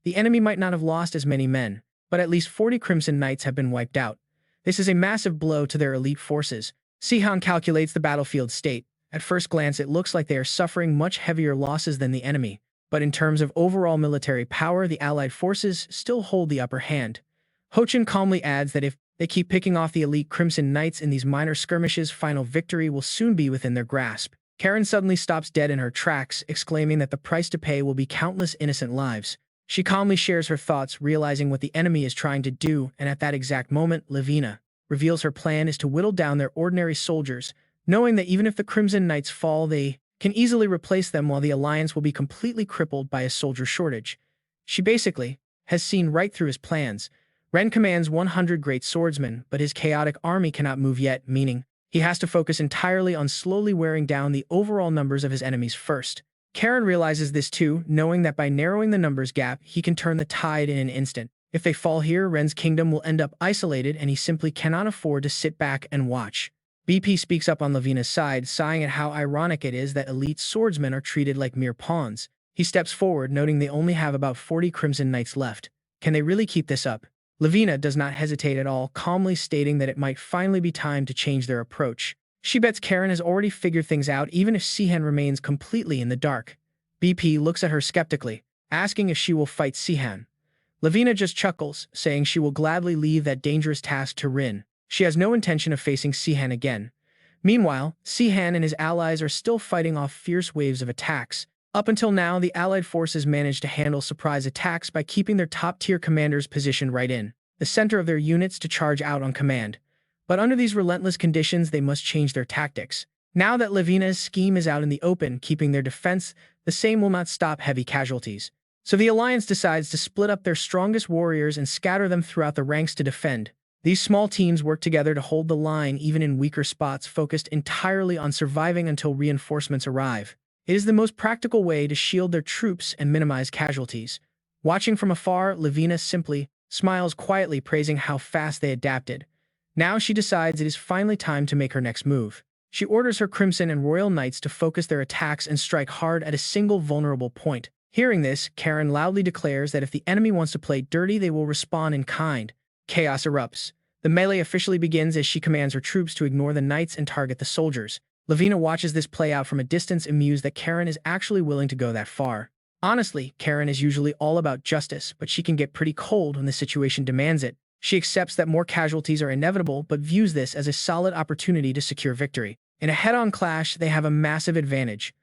The enemy might not have lost as many men, but at least 40 Crimson Knights have been wiped out. This is a massive blow to their elite forces. Sihan calculates the battlefield state. At first glance, it looks like they are suffering much heavier losses than the enemy, but in terms of overall military power, the allied forces still hold the upper hand. Hochin calmly adds that if they keep picking off the elite Crimson Knights in these minor skirmishes, final victory will soon be within their grasp. Karen suddenly stops dead in her tracks, exclaiming that the price to pay will be countless innocent lives. She calmly shares her thoughts, realizing what the enemy is trying to do, and at that exact moment, Lavina reveals her plan is to whittle down their ordinary soldiers, knowing that even if the Crimson Knights fall, they can easily replace them while the Alliance will be completely crippled by a soldier shortage. She basically has seen right through his plans. Ren commands 100 great swordsmen, but his chaotic army cannot move yet, meaning he has to focus entirely on slowly wearing down the overall numbers of his enemies first. Karen realizes this too, knowing that by narrowing the numbers gap, he can turn the tide in an instant. If they fall here, Ren's kingdom will end up isolated and he simply cannot afford to sit back and watch. BP speaks up on Lavina's side, sighing at how ironic it is that elite swordsmen are treated like mere pawns. He steps forward, noting they only have about 40 Crimson Knights left. Can they really keep this up? Lavina does not hesitate at all, calmly stating that it might finally be time to change their approach. She bets Karen has already figured things out even if Sihan remains completely in the dark. BP looks at her skeptically, asking if she will fight Sihan. Lavina just chuckles, saying she will gladly leave that dangerous task to Rin. She has no intention of facing Sihan again. Meanwhile, Sihan and his allies are still fighting off fierce waves of attacks. Up until now, the allied forces managed to handle surprise attacks by keeping their top-tier commanders positioned right in the center of their units to charge out on command. But under these relentless conditions, they must change their tactics. Now that Lavina's scheme is out in the open, keeping their defense, the same will not stop heavy casualties. So the Alliance decides to split up their strongest warriors and scatter them throughout the ranks to defend. These small teams work together to hold the line even in weaker spots, focused entirely on surviving until reinforcements arrive. It is the most practical way to shield their troops and minimize casualties. Watching from afar, Lavina simply smiles quietly, praising how fast they adapted. Now she decides it is finally time to make her next move. She orders her Crimson and Royal Knights to focus their attacks and strike hard at a single vulnerable point. Hearing this, Karen loudly declares that if the enemy wants to play dirty, they will respond in kind. Chaos erupts. The melee officially begins as she commands her troops to ignore the knights and target the soldiers. Lavina watches this play out from a distance, amused that Karen is actually willing to go that far. Honestly, Karen is usually all about justice, but she can get pretty cold when the situation demands it. She accepts that more casualties are inevitable, but views this as a solid opportunity to secure victory. In a head-on clash, they have a massive advantage.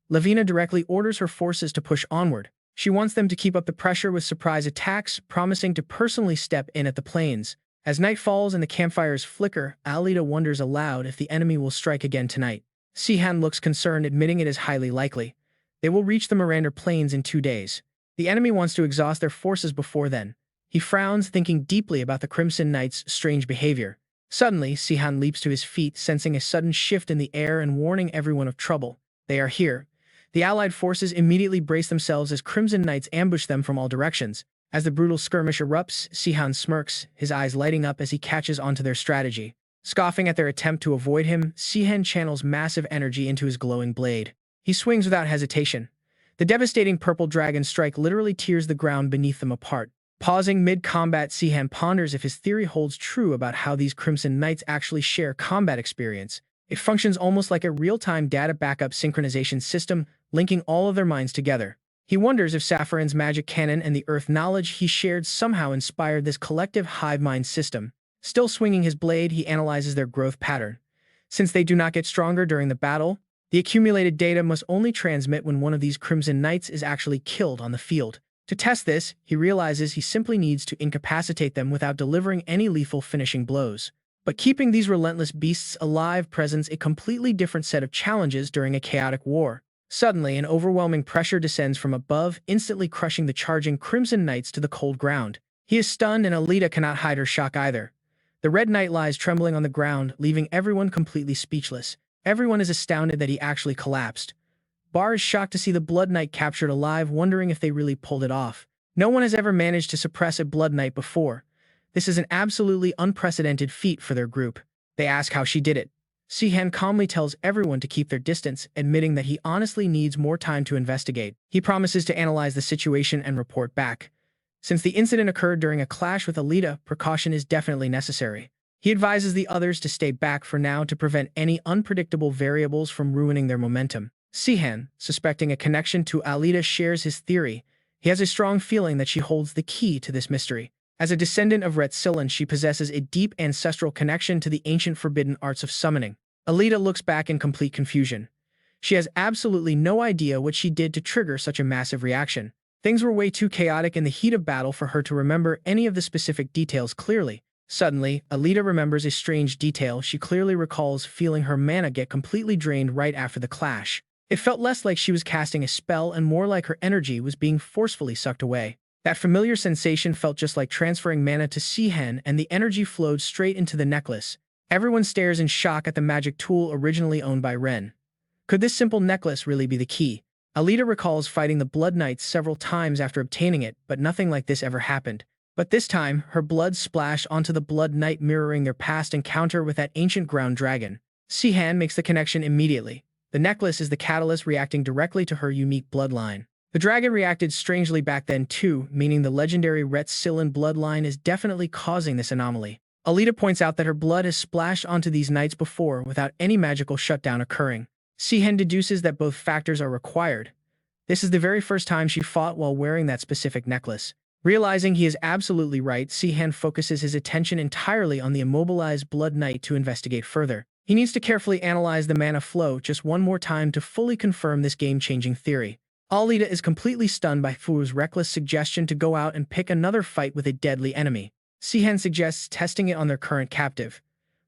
Lavina directly orders her forces to push onward. She wants them to keep up the pressure with surprise attacks, promising to personally step in at the plains. As night falls and the campfires flicker, Alita wonders aloud if the enemy will strike again tonight. Sihan looks concerned, admitting it is highly likely. They will reach the Miranda Plains in 2 days. The enemy wants to exhaust their forces before then. He frowns, thinking deeply about the Crimson Knight's strange behavior. Suddenly, Sihan leaps to his feet, sensing a sudden shift in the air and warning everyone of trouble. They are here. The allied forces immediately brace themselves as Crimson Knights ambush them from all directions. As the brutal skirmish erupts, Sihan smirks, his eyes lighting up as he catches onto their strategy. Scoffing at their attempt to avoid him, Sihan channels massive energy into his glowing blade. He swings without hesitation. The devastating purple dragon strike literally tears the ground beneath them apart. Pausing mid-combat, Sihan ponders if his theory holds true about how these Crimson Knights actually share combat experience. It functions almost like a real-time data backup synchronization system, linking all of their minds together. He wonders if Safarin's magic cannon and the earth knowledge he shared somehow inspired this collective hive mind system. Still swinging his blade, he analyzes their growth pattern. Since they do not get stronger during the battle, the accumulated data must only transmit when one of these Crimson Knights is actually killed on the field. To test this, he realizes he simply needs to incapacitate them without delivering any lethal finishing blows. But keeping these relentless beasts alive presents a completely different set of challenges during a chaotic war. Suddenly, an overwhelming pressure descends from above, instantly crushing the charging Crimson Knights to the cold ground. He is stunned, and Alita cannot hide her shock either. The Red Knight lies trembling on the ground, leaving everyone completely speechless. Everyone is astounded that he actually collapsed. Bar is shocked to see the Blood Knight captured alive, wondering if they really pulled it off. No one has ever managed to suppress a Blood Knight before. This is an absolutely unprecedented feat for their group. They ask how she did it. Sihan calmly tells everyone to keep their distance, admitting that he honestly needs more time to investigate. He promises to analyze the situation and report back. Since the incident occurred during a clash with Alita, precaution is definitely necessary. He advises the others to stay back for now to prevent any unpredictable variables from ruining their momentum. Sihan, suspecting a connection to Alita, shares his theory. He has a strong feeling that she holds the key to this mystery. As a descendant of Retsilon, she possesses a deep ancestral connection to the ancient forbidden arts of summoning. Alita looks back in complete confusion. She has absolutely no idea what she did to trigger such a massive reaction. Things were way too chaotic in the heat of battle for her to remember any of the specific details clearly. Suddenly, Alita remembers a strange detail. She clearly recalls feeling her mana get completely drained right after the clash. It felt less like she was casting a spell and more like her energy was being forcefully sucked away. That familiar sensation felt just like transferring mana to Sihan, and the energy flowed straight into the necklace. Everyone stares in shock at the magic tool originally owned by Ren. Could this simple necklace really be the key? Alita recalls fighting the Blood Knights several times after obtaining it, but nothing like this ever happened. But this time, her blood splashed onto the Blood Knight, mirroring their past encounter with that ancient ground dragon. Sihan makes the connection immediately. The necklace is the catalyst, reacting directly to her unique bloodline. The dragon reacted strangely back then too, meaning the legendary Retsilon bloodline is definitely causing this anomaly. Alita points out that her blood has splashed onto these knights before without any magical shutdown occurring. Sihan deduces that both factors are required. This is the very first time she fought while wearing that specific necklace. Realizing he is absolutely right, Sihan focuses his attention entirely on the immobilized Blood Knight to investigate further. He needs to carefully analyze the mana flow just one more time to fully confirm this game-changing theory. Alita is completely stunned by Fu's reckless suggestion to go out and pick another fight with a deadly enemy. Sihan suggests testing it on their current captive,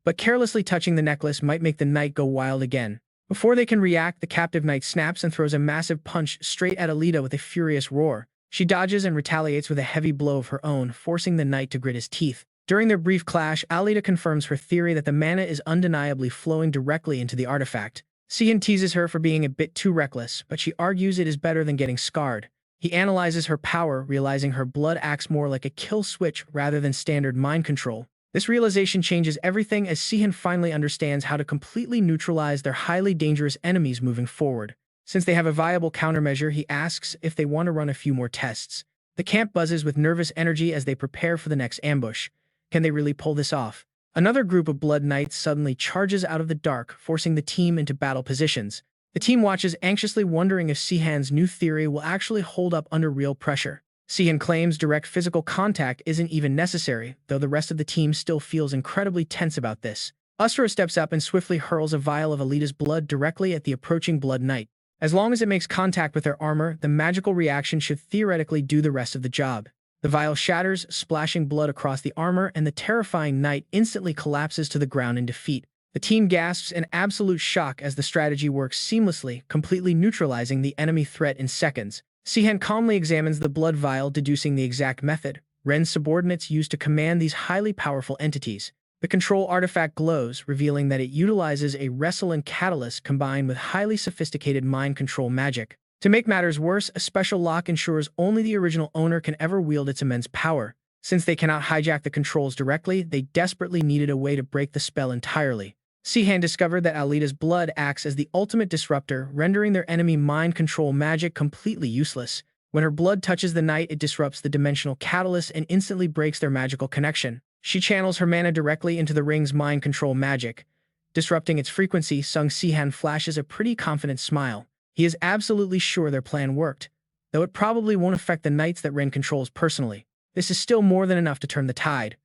but carelessly touching the necklace might make the knight go wild again. Before they can react, the captive knight snaps and throws a massive punch straight at Alita with a furious roar. She dodges and retaliates with a heavy blow of her own, forcing the knight to grit his teeth. During their brief clash, Alita confirms her theory that the mana is undeniably flowing directly into the artifact. Sihan teases her for being a bit too reckless, but she argues it is better than getting scarred. He analyzes her power, realizing her blood acts more like a kill switch rather than standard mind control. This realization changes everything as Sihan finally understands how to completely neutralize their highly dangerous enemies moving forward. Since they have a viable countermeasure, he asks if they want to run a few more tests. The camp buzzes with nervous energy as they prepare for the next ambush. Can they really pull this off? Another group of Blood Knights suddenly charges out of the dark, forcing the team into battle positions. The team watches anxiously, wondering if Sihan's new theory will actually hold up under real pressure. Sihan claims direct physical contact isn't even necessary, though the rest of the team still feels incredibly tense about this. Usura steps up and swiftly hurls a vial of Alita's blood directly at the approaching Blood Knight. As long as it makes contact with their armor, the magical reaction should theoretically do the rest of the job. The vial shatters, splashing blood across the armor, and the terrifying knight instantly collapses to the ground in defeat. The team gasps in absolute shock as the strategy works seamlessly, completely neutralizing the enemy threat in seconds. Sihan calmly examines the blood vial, deducing the exact method Ren's subordinates used to command these highly powerful entities. The control artifact glows, revealing that it utilizes a Retsilon catalyst combined with highly sophisticated mind control magic. To make matters worse, a special lock ensures only the original owner can ever wield its immense power. Since they cannot hijack the controls directly, they desperately needed a way to break the spell entirely. Sihan discovered that Alita's blood acts as the ultimate disruptor, rendering their enemy mind control magic completely useless. When her blood touches the knight, it disrupts the dimensional catalyst and instantly breaks their magical connection. She channels her mana directly into the ring's mind control magic. Disrupting its frequency, Sihan flashes a pretty confident smile. He is absolutely sure their plan worked, though it probably won't affect the knights that Ren controls personally. This is still more than enough to turn the tide.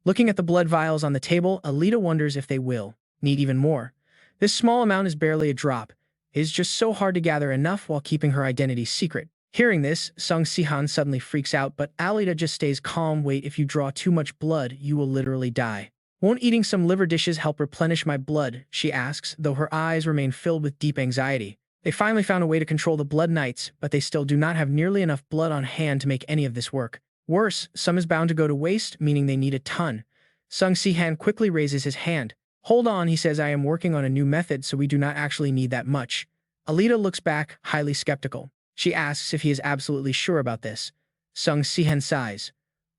Looking at the blood vials on the table, Alita wonders if they will need even more. This small amount is barely a drop. It is just so hard to gather enough while keeping her identity secret. Hearing this, Sihan suddenly freaks out, but Alita just stays calm. Wait, if you draw too much blood, you will literally die. Won't eating some liver dishes help replenish my blood? She asks, though her eyes remain filled with deep anxiety. They finally found a way to control the Blood Knights, but they still do not have nearly enough blood on hand to make any of this work. Worse, some is bound to go to waste, meaning they need a ton. Sihan quickly raises his hand. Hold on, he says, I am working on a new method, so we do not actually need that much. Alita looks back, highly skeptical. She asks if he is absolutely sure about this. Sihan sighs.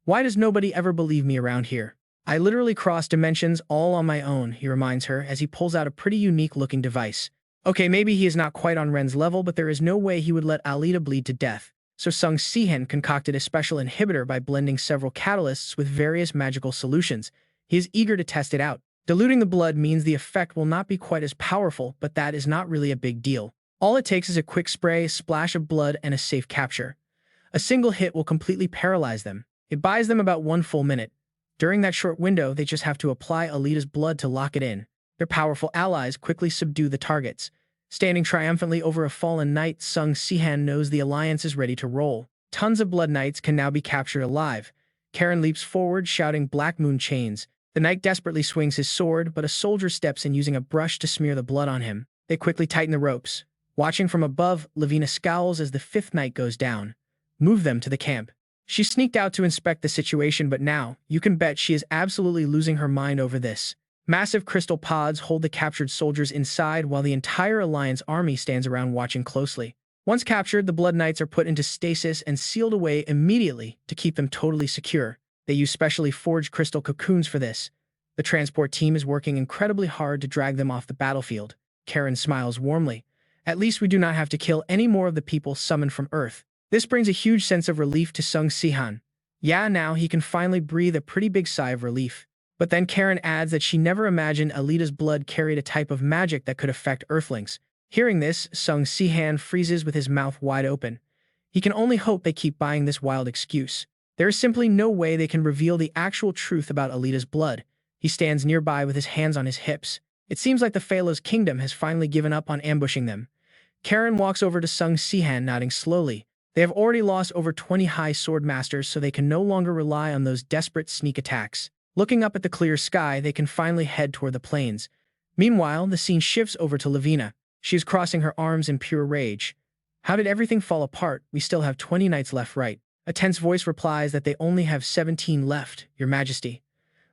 Why does nobody ever believe me around here? I literally crossed dimensions all on my own, he reminds her as he pulls out a pretty unique-looking device. Okay, maybe he is not quite on Ren's level, but there is no way he would let Alita bleed to death. So Sihan concocted a special inhibitor by blending several catalysts with various magical solutions. He is eager to test it out. Diluting the blood means the effect will not be quite as powerful, but that is not really a big deal. All it takes is a quick spray, a splash of blood, and a safe capture. A single hit will completely paralyze them. It buys them about 1 full minute. During that short window, they just have to apply Alita's blood to lock it in. Their powerful allies quickly subdue the targets. Standing triumphantly over a fallen knight, Sihan knows the alliance is ready to roll. Tons of blood knights can now be captured alive. Karen leaps forward, shouting Black Moon chains. The knight desperately swings his sword, but a soldier steps in using a brush to smear the blood on him. They quickly tighten the ropes. Watching from above, Lavina scowls as the 5th knight goes down. Move them to the camp. She sneaked out to inspect the situation, but now, you can bet she is absolutely losing her mind over this. Massive crystal pods hold the captured soldiers inside while the entire Alliance army stands around watching closely. Once captured, the Blood Knights are put into stasis and sealed away immediately to keep them totally secure. They use specially forged crystal cocoons for this. The transport team is working incredibly hard to drag them off the battlefield. Karen smiles warmly. At least we do not have to kill any more of the people summoned from Earth. This brings a huge sense of relief to Sihan. Yeah, now he can finally breathe a pretty big sigh of relief. But then Karen adds that she never imagined Alita's blood carried a type of magic that could affect Earthlings. Hearing this, Sihan freezes with his mouth wide open. He can only hope they keep buying this wild excuse. There is simply no way they can reveal the actual truth about Alita's blood. He stands nearby with his hands on his hips. It seems like the Phallos kingdom has finally given up on ambushing them. Karen walks over to Sihan, nodding slowly. They have already lost over 20 high sword masters, so they can no longer rely on those desperate sneak attacks. Looking up at the clear sky, they can finally head toward the plains. Meanwhile, the scene shifts over to Lavina. She is crossing her arms in pure rage. How did everything fall apart? We still have 20 knights left, right? A tense voice replies that they only have 17 left, Your Majesty.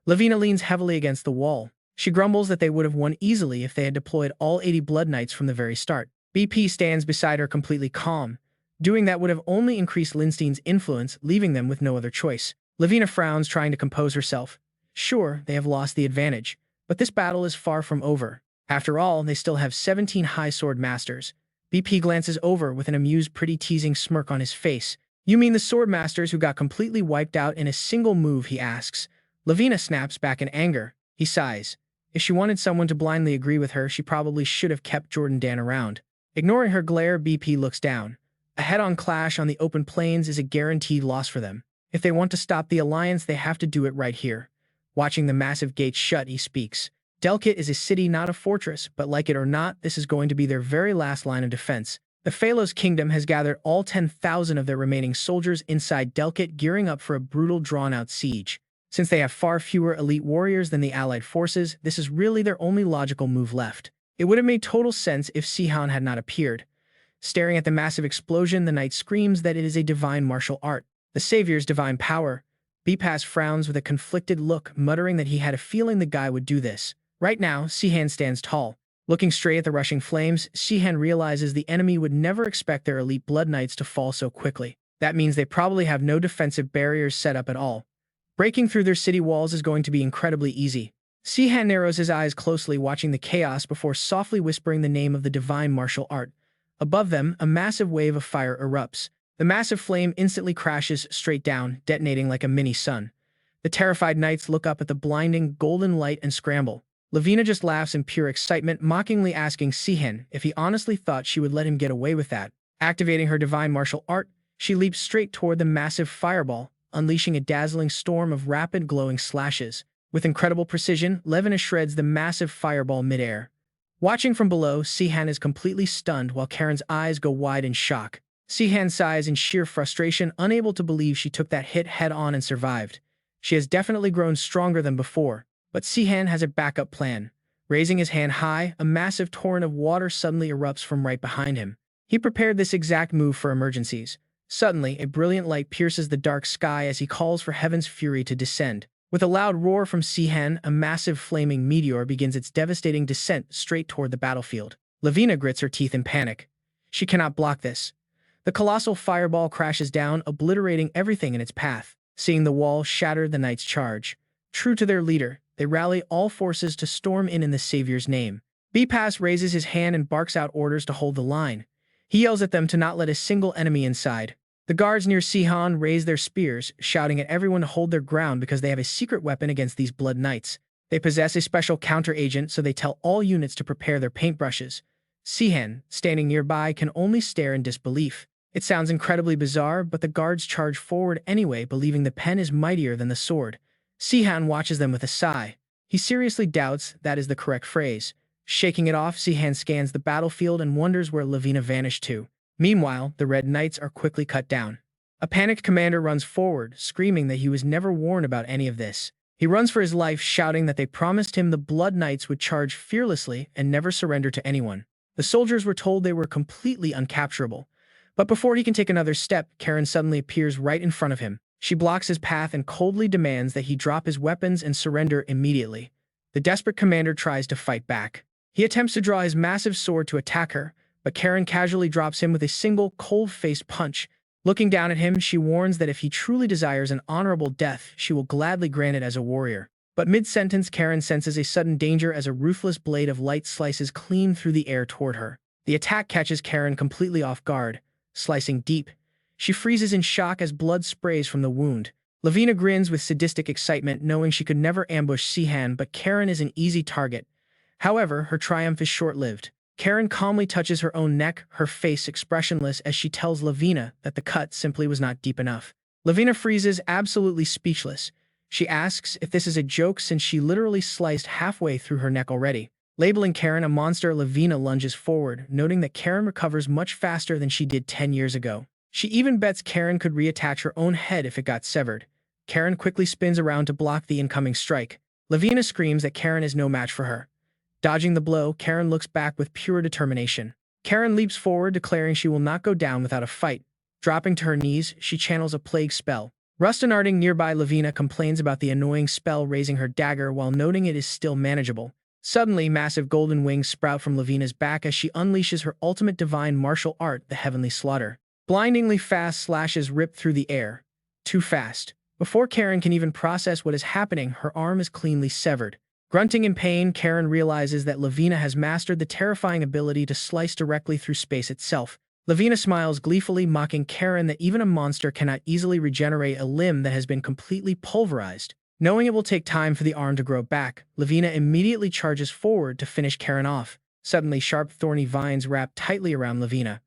Lavina leans heavily against the wall. She grumbles that they would have won easily if they had deployed all 80 blood knights from the very start. BP stands beside her completely calm. Doing that would have only increased Lindstein's influence, leaving them with no other choice. Lavina frowns, trying to compose herself. Sure, they have lost the advantage, but this battle is far from over. After all, they still have 17 high sword masters. BP glances over with an amused, pretty teasing smirk on his face. You mean the sword masters who got completely wiped out in a single move, he asks. Lavina snaps back in anger. He sighs. If she wanted someone to blindly agree with her, she probably should have kept Jordan Dan around. Ignoring her glare, BP looks down. A head-on clash on the open plains is a guaranteed loss for them. If they want to stop the Alliance, they have to do it right here. Watching the massive gates shut, he speaks. Delkit is a city, not a fortress, but like it or not, this is going to be their very last line of defense. The Phallos kingdom has gathered all 10,000 of their remaining soldiers inside Delkit, gearing up for a brutal, drawn-out siege. Since they have far fewer elite warriors than the allied forces, this is really their only logical move left. It would have made total sense if Sihan had not appeared. Staring at the massive explosion, the knight screams that it is a divine martial art. The savior's divine power. Bipas frowns with a conflicted look, muttering that he had a feeling the guy would do this. Right now, Sihan stands tall. Looking straight at the rushing flames, Sihan realizes the enemy would never expect their elite blood knights to fall so quickly. That means they probably have no defensive barriers set up at all. Breaking through their city walls is going to be incredibly easy. Sihan narrows his eyes closely, watching the chaos before softly whispering the name of the divine martial art. Above them, a massive wave of fire erupts. The massive flame instantly crashes straight down, detonating like a mini-sun. The terrified knights look up at the blinding, golden light and scramble. Lavina just laughs in pure excitement, mockingly asking Sihan if he honestly thought she would let him get away with that. Activating her divine martial art, she leaps straight toward the massive fireball, unleashing a dazzling storm of rapid, glowing slashes. With incredible precision, Lavina shreds the massive fireball midair. Watching from below, Sihan is completely stunned while Karen's eyes go wide in shock. Sihan sighs in sheer frustration, unable to believe she took that hit head-on and survived. She has definitely grown stronger than before, but Sihan has a backup plan. Raising his hand high, a massive torrent of water suddenly erupts from right behind him. He prepared this exact move for emergencies. Suddenly, a brilliant light pierces the dark sky as he calls for heaven's fury to descend. With a loud roar from Sihan, a massive flaming meteor begins its devastating descent straight toward the battlefield. Lavina grits her teeth in panic. She cannot block this. The colossal fireball crashes down, obliterating everything in its path. Seeing the wall shatter, the knights charge. True to their leader, they rally all forces to storm in the savior's name. Bepas raises his hand and barks out orders to hold the line. He yells at them to not let a single enemy inside. The guards near Sihan raise their spears, shouting at everyone to hold their ground because they have a secret weapon against these blood knights. They possess a special counter-agent, so they tell all units to prepare their paintbrushes. Sihan, standing nearby, can only stare in disbelief. It sounds incredibly bizarre, but the guards charge forward anyway, believing the pen is mightier than the sword. Sihan watches them with a sigh. He seriously doubts that is the correct phrase. Shaking it off, Sihan scans the battlefield and wonders where Lavina vanished to. Meanwhile, the Red Knights are quickly cut down. A panicked commander runs forward, screaming that he was never warned about any of this. He runs for his life, shouting that they promised him the Blood Knights would charge fearlessly and never surrender to anyone. The soldiers were told they were completely uncapturable. But before he can take another step, Karen suddenly appears right in front of him. She blocks his path and coldly demands that he drop his weapons and surrender immediately. The desperate commander tries to fight back. He attempts to draw his massive sword to attack her, but Karen casually drops him with a single, cold-faced punch. Looking down at him, she warns that if he truly desires an honorable death, she will gladly grant it as a warrior. But mid-sentence, Karen senses a sudden danger as a ruthless blade of light slices clean through the air toward her. The attack catches Karen completely off guard, slicing deep. She freezes in shock as blood sprays from the wound. Lavina grins with sadistic excitement, knowing she could never ambush Sihan, but Karen is an easy target. However, her triumph is short-lived. Karen calmly touches her own neck, her face expressionless as she tells Lavina that the cut simply was not deep enough. Lavina freezes, absolutely speechless. She asks if this is a joke since she literally sliced halfway through her neck already. Labeling Karen a monster, Lavina lunges forward, noting that Karen recovers much faster than she did 10 years ago. She even bets Karen could reattach her own head if it got severed. Karen quickly spins around to block the incoming strike. Lavina screams that Karen is no match for her. Dodging the blow, Karen looks back with pure determination. Karen leaps forward, declaring she will not go down without a fight. Dropping to her knees, she channels a plague spell. Rustinarding nearby, Lavina complains about the annoying spell, raising her dagger while noting it is still manageable. Suddenly, massive golden wings sprout from Lavina's back as she unleashes her ultimate divine martial art, the Heavenly Slaughter. Blindingly fast slashes rip through the air. Too fast. Before Karen can even process what is happening, her arm is cleanly severed. Grunting in pain, Karen realizes that Lavina has mastered the terrifying ability to slice directly through space itself. Lavina smiles gleefully, mocking Karen that even a monster cannot easily regenerate a limb that has been completely pulverized. Knowing it will take time for the arm to grow back, Lavina immediately charges forward to finish Karen off. Suddenly, sharp, thorny vines wrap tightly around Lavina.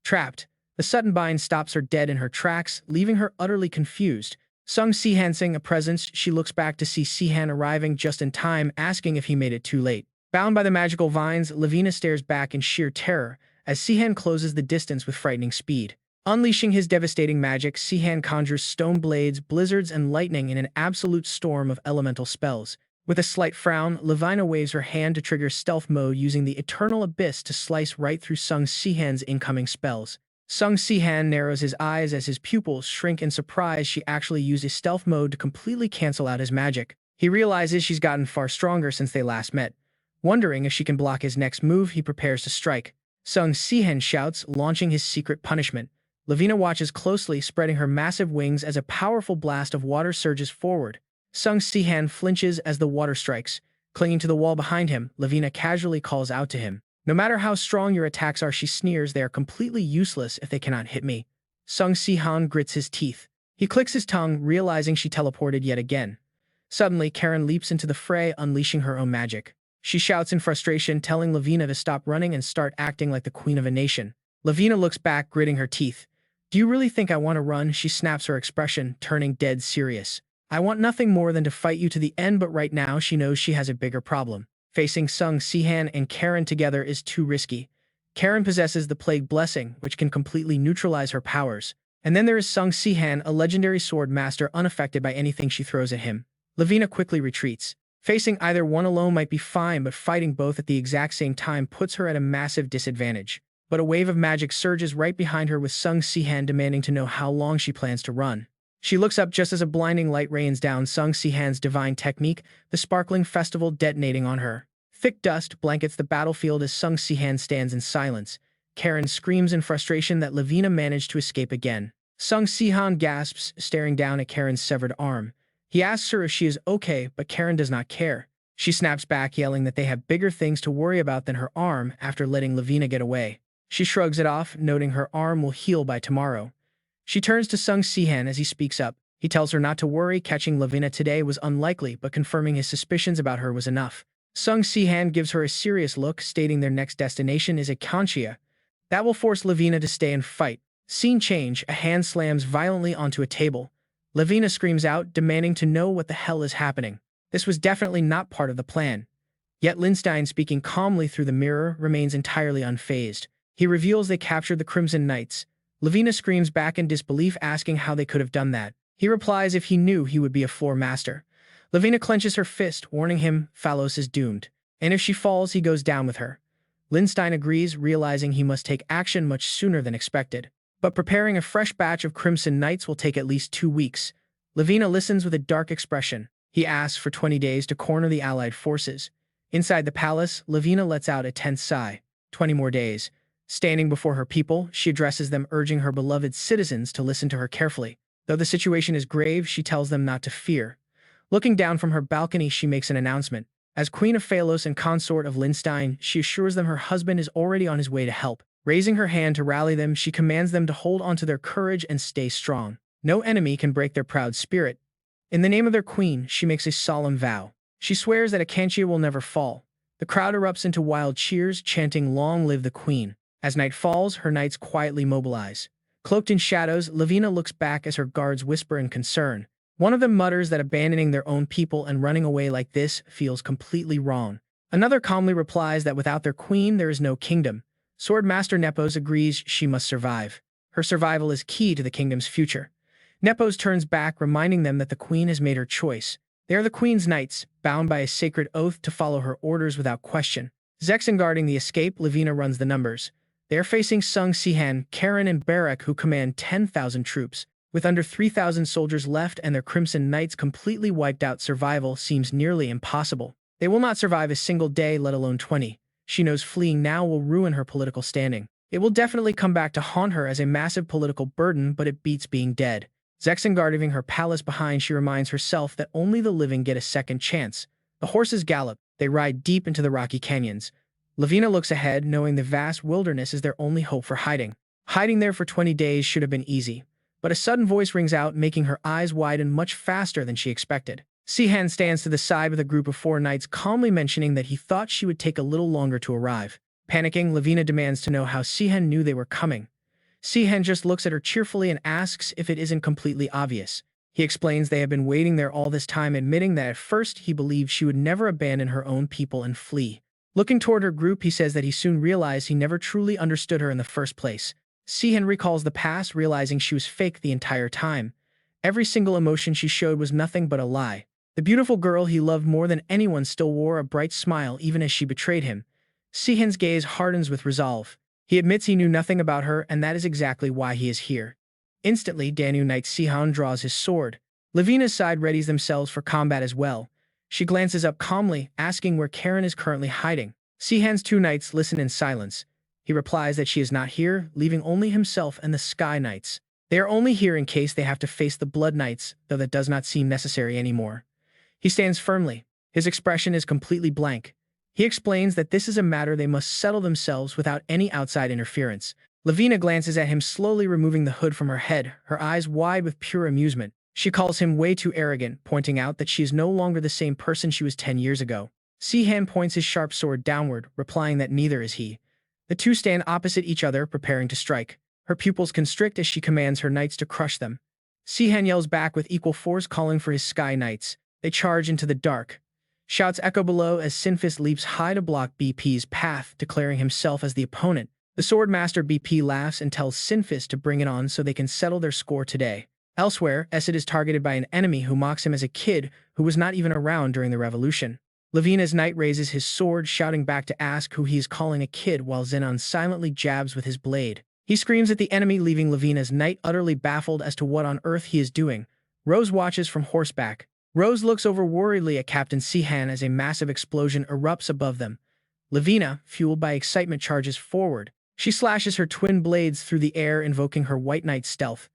Trapped, the sudden bind stops her dead in her tracks, leaving her utterly confused. Sung Sihan sing a presence, she looks back to see Sihan arriving just in time, asking if he made it too late. Bound by the magical vines, Lavina stares back in sheer terror as Sihan closes the distance with frightening speed. Unleashing his devastating magic, Sihan conjures stone blades, blizzards, and lightning in an absolute storm of elemental spells. With a slight frown, Lavina waves her hand to trigger stealth mode, using the Eternal Abyss to slice right through Sung Sihan's incoming spells. Sung Sihan narrows his eyes as his pupils shrink in surprise. She actually used a stealth mode to completely cancel out his magic. He realizes she's gotten far stronger since they last met. Wondering if she can block his next move, he prepares to strike. Sung Sihan shouts, launching his secret punishment. Lavina watches closely, spreading her massive wings as a powerful blast of water surges forward. Sung Sihan flinches as the water strikes. Clinging to the wall behind him, Lavina casually calls out to him. No matter how strong your attacks are, she sneers, they are completely useless if they cannot hit me. Sung Sihan grits his teeth. He clicks his tongue, realizing she teleported yet again. Suddenly, Karen leaps into the fray, unleashing her own magic. She shouts in frustration, telling Lavina to stop running and start acting like the queen of a nation. Lavina looks back, gritting her teeth. Do you really think I want to run? She snaps, her expression turning dead serious. I want nothing more than to fight you to the end, but right now she knows she has a bigger problem. Facing Sung Sihan and Karen together is too risky. Karen possesses the Plague Blessing, which can completely neutralize her powers. And then there is Sung Sihan, a legendary sword master unaffected by anything she throws at him. Lavina quickly retreats. Facing either one alone might be fine, but fighting both at the exact same time puts her at a massive disadvantage. But a wave of magic surges right behind her, with Sung Sihan demanding to know how long she plans to run. She looks up just as a blinding light rains down Sung Sihan's divine technique, the sparkling festival detonating on her. Thick dust blankets the battlefield as Sung Sihan stands in silence. Karen screams in frustration that Lavina managed to escape again. Sung Sihan gasps, staring down at Karen's severed arm. He asks her if she is okay, but Karen does not care. She snaps back, yelling that they have bigger things to worry about than her arm after letting Lavina get away. She shrugs it off, noting her arm will heal by tomorrow. She turns to Sung Sihan as he speaks up. He tells her not to worry, catching Lavina today was unlikely, but confirming his suspicions about her was enough. Sung Sihan gives her a serious look, stating their next destination is Akanchia. That will force Lavina to stay and fight. Scene change, a hand slams violently onto a table. Lavina screams out, demanding to know what the hell is happening. This was definitely not part of the plan. Yet Lindstein, speaking calmly through the mirror, remains entirely unfazed. He reveals they captured the Crimson Knights. Lavina screams back in disbelief, asking how they could have done that. He replies if he knew he would be a floor master. Lavina clenches her fist, warning him Phalos is doomed. And if she falls, he goes down with her. Lindstein agrees, realizing he must take action much sooner than expected. But preparing a fresh batch of Crimson Knights will take at least 2 weeks. Lavina listens with a dark expression. He asks for 20 days to corner the allied forces. Inside the palace, Lavina lets out a tense sigh. 20 more days. Standing before her people, she addresses them, urging her beloved citizens to listen to her carefully. Though the situation is grave, she tells them not to fear. Looking down from her balcony, she makes an announcement. As Queen of Phalos and consort of Lindstein, she assures them her husband is already on his way to help. Raising her hand to rally them, she commands them to hold onto their courage and stay strong. No enemy can break their proud spirit. In the name of their queen, she makes a solemn vow. She swears that Akanchia will never fall. The crowd erupts into wild cheers, chanting, "Long live the queen." As night falls, her knights quietly mobilize. Cloaked in shadows, Lavina looks back as her guards whisper in concern. One of them mutters that abandoning their own people and running away like this feels completely wrong. Another calmly replies that without their queen, there is no kingdom. Swordmaster Nepos agrees she must survive. Her survival is key to the kingdom's future. Nepos turns back, reminding them that the queen has made her choice. They are the queen's knights, bound by a sacred oath to follow her orders without question. Zexen guarding the escape, Lavina runs the numbers. They are facing Sung Sihan, Karen, and Barak, who command 10,000 troops. With under 3,000 soldiers left and their Crimson Knights completely wiped out, survival seems nearly impossible. They will not survive a single day, let alone 20. She knows fleeing now will ruin her political standing. It will definitely come back to haunt her as a massive political burden, but it beats being dead. Zexen guarding her palace behind, she reminds herself that only the living get a second chance. The horses gallop. They ride deep into the rocky canyons. Lavina looks ahead, knowing the vast wilderness is their only hope for hiding. Hiding there for 20 days should have been easy. But a sudden voice rings out, making her eyes widen much faster than she expected. Sihan stands to the side with a group of 4 knights, calmly mentioning that he thought she would take a little longer to arrive. Panicking, Lavina demands to know how Sihan knew they were coming. Sihan just looks at her cheerfully and asks if it isn't completely obvious. He explains they have been waiting there all this time, admitting that at first he believed she would never abandon her own people and flee. Looking toward her group, he says that he soon realized he never truly understood her in the first place. Sihan recalls the past, realizing she was fake the entire time. Every single emotion she showed was nothing but a lie. The beautiful girl he loved more than anyone still wore a bright smile even as she betrayed him. Sihan's gaze hardens with resolve. He admits he knew nothing about her, and that is exactly why he is here. Instantly, Danu Knight Sihan draws his sword. Lavina's side readies themselves for combat as well. She glances up calmly, asking where Karen is currently hiding. Sihan's 2 knights listen in silence. He replies that she is not here, leaving only himself and the Sky Knights. They are only here in case they have to face the Blood Knights, though that does not seem necessary anymore. He stands firmly. His expression is completely blank. He explains that this is a matter they must settle themselves without any outside interference. Lavina glances at him, slowly removing the hood from her head, her eyes wide with pure amusement. She calls him way too arrogant, pointing out that she is no longer the same person she was 10 years ago. Sihan points his sharp sword downward, replying that neither is he. The two stand opposite each other, preparing to strike. Her pupils constrict as she commands her knights to crush them. Sihan yells back with equal force, calling for his Sky Knights. They charge into the dark. Shouts echo below as Sinfis leaps high to block BP's path, declaring himself as the opponent. The Swordmaster BP laughs and tells Sinfis to bring it on so they can settle their score today. Elsewhere, Essid is targeted by an enemy who mocks him as a kid who was not even around during the revolution. Lavina's knight raises his sword, shouting back to ask who he is calling a kid, while Zenon silently jabs with his blade. He screams at the enemy, leaving Lavina's knight utterly baffled as to what on earth he is doing. Rose watches from horseback. Rose looks over worriedly at Captain Sihan as a massive explosion erupts above them. Lavina, fueled by excitement, charges forward. She slashes her twin blades through the air, invoking her White Knight stealth.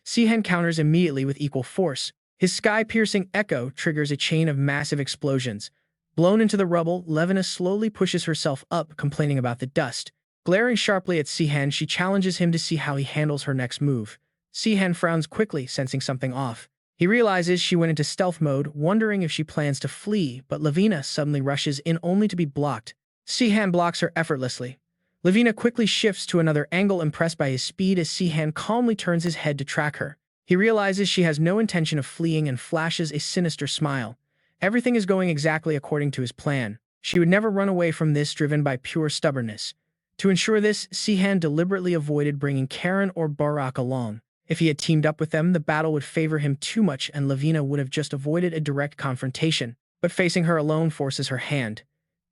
Sihan counters immediately with equal force. His sky-piercing echo triggers a chain of massive explosions. Blown into the rubble, Levina slowly pushes herself up, complaining about the dust. Glaring sharply at Sihan, she challenges him to see how he handles her next move. Sihan frowns quickly, sensing something off. He realizes she went into stealth mode, wondering if she plans to flee, but Levina suddenly rushes in only to be blocked. Sihan blocks her effortlessly. Levina quickly shifts to another angle, impressed by his speed as Sihan calmly turns his head to track her. He realizes she has no intention of fleeing and flashes a sinister smile. Everything is going exactly according to his plan. She would never run away from this, driven by pure stubbornness. To ensure this, Sihan deliberately avoided bringing Karen or Barak along. If he had teamed up with them, the battle would favor him too much and Levina would have just avoided a direct confrontation. But facing her alone forces her hand.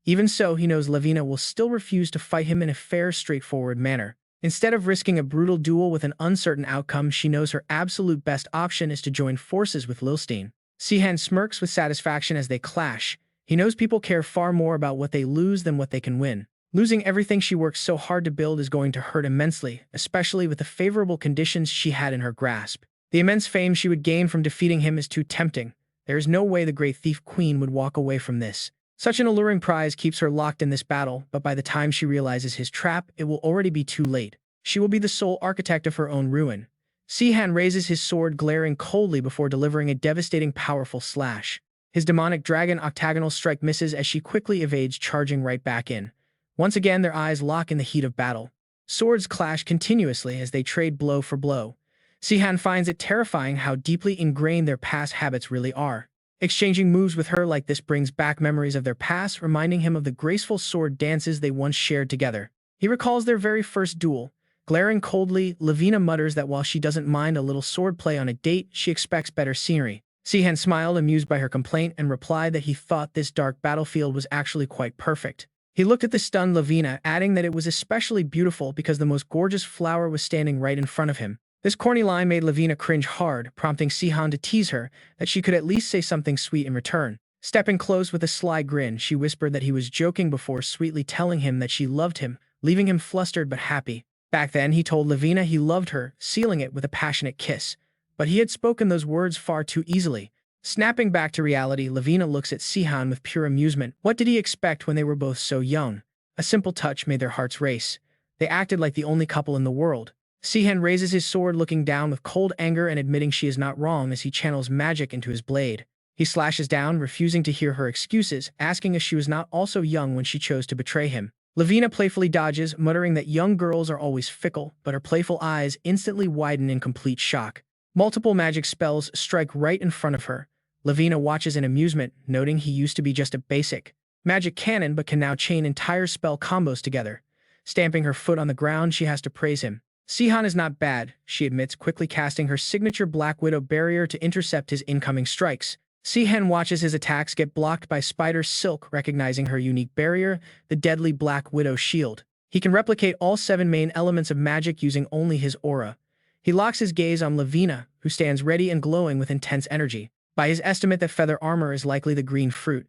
Even so, he knows Levina will still refuse to fight him in a fair, straightforward manner. Instead of risking a brutal duel with an uncertain outcome, she knows her absolute best option is to join forces with Lilstein. Sihan smirks with satisfaction as they clash. He knows people care far more about what they lose than what they can win. Losing everything she worked so hard to build is going to hurt immensely, especially with the favorable conditions she had in her grasp. The immense fame she would gain from defeating him is too tempting. There is no way the great thief queen would walk away from this. Such an alluring prize keeps her locked in this battle, but by the time she realizes his trap, it will already be too late. She will be the sole architect of her own ruin. Sihan raises his sword, glaring coldly before delivering a devastating, powerful slash. His demonic dragon octagonal strike misses as she quickly evades, charging right back in. Once again, their eyes lock in the heat of battle. Swords clash continuously as they trade blow for blow. Sihan finds it terrifying how deeply ingrained their past habits really are. Exchanging moves with her like this brings back memories of their past, reminding him of the graceful sword dances they once shared together. He recalls their very first duel. Glaring coldly, Levina mutters that while she doesn't mind a little swordplay on a date, she expects better scenery. Sihan smiled, amused by her complaint, and replied that he thought this dark battlefield was actually quite perfect. He looked at the stunned Levina, adding that it was especially beautiful because the most gorgeous flower was standing right in front of him. This corny line made Levina cringe hard, prompting Sihan to tease her that she could at least say something sweet in return. Stepping close with a sly grin, she whispered that he was joking before sweetly telling him that she loved him, leaving him flustered but happy. Back then, he told Levina he loved her, sealing it with a passionate kiss. But he had spoken those words far too easily. Snapping back to reality, Levina looks at Sihan with pure amusement. What did he expect when they were both so young? A simple touch made their hearts race. They acted like the only couple in the world. Sihan raises his sword, looking down with cold anger and admitting she is not wrong as he channels magic into his blade. He slashes down, refusing to hear her excuses, asking if she was not also young when she chose to betray him. Levina playfully dodges, muttering that young girls are always fickle, but her playful eyes instantly widen in complete shock. Multiple magic spells strike right in front of her. Levina watches in amusement, noting he used to be just a basic magic cannon but can now chain entire spell combos together. Stamping her foot on the ground, she has to praise him. Sihan is not bad, she admits, quickly casting her signature Black Widow barrier to intercept his incoming strikes. Sihan watches his attacks get blocked by Spider Silk, recognizing her unique barrier, the deadly Black Widow shield. He can replicate all 7 main elements of magic using only his aura. He locks his gaze on Levina, who stands ready and glowing with intense energy. By his estimate, that feather armor is likely the green fruit.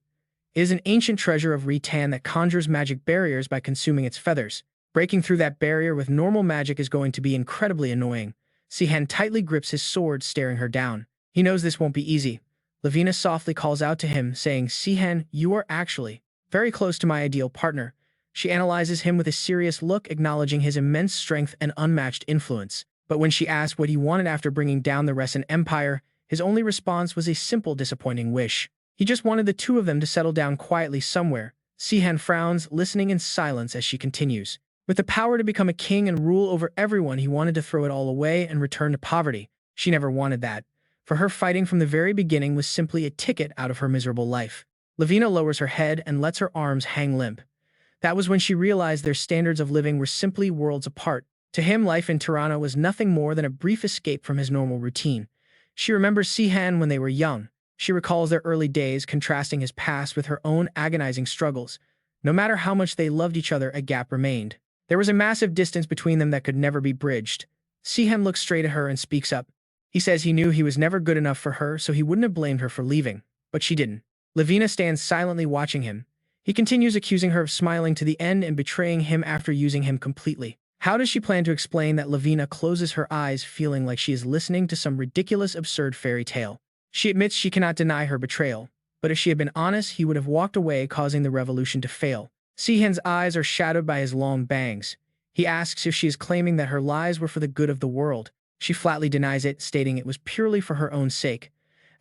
It is an ancient treasure of Retan that conjures magic barriers by consuming its feathers. Breaking through that barrier with normal magic is going to be incredibly annoying. Sihan tightly grips his sword, staring her down. He knows this won't be easy. Levina softly calls out to him, saying, "Sihan, you are actually very close to my ideal partner." She analyzes him with a serious look, acknowledging his immense strength and unmatched influence. But when she asked what he wanted after bringing down the Resan Empire, his only response was a simple, disappointing wish. He just wanted the two of them to settle down quietly somewhere. Sihan frowns, listening in silence as she continues. With the power to become a king and rule over everyone, he wanted to throw it all away and return to poverty. She never wanted that. For her, fighting from the very beginning was simply a ticket out of her miserable life. Levina lowers her head and lets her arms hang limp. That was when she realized their standards of living were simply worlds apart. To him, life in Teranor was nothing more than a brief escape from his normal routine. She remembers Sihan when they were young. She recalls their early days, contrasting his past with her own agonizing struggles. No matter how much they loved each other, a gap remained. There was a massive distance between them that could never be bridged. Sihan looks straight at her and speaks up. He says he knew he was never good enough for her, so he wouldn't have blamed her for leaving. But she didn't. Levina stands silently watching him. He continues, accusing her of smiling to the end and betraying him after using him completely. How does she plan to explain that Lavina closes her eyes, feeling like she is listening to some ridiculous, absurd fairy tale? She admits she cannot deny her betrayal, but if she had been honest, he would have walked away, causing the revolution to fail. Sihan's eyes are shadowed by his long bangs. He asks if she is claiming that her lies were for the good of the world. She flatly denies it, stating it was purely for her own sake.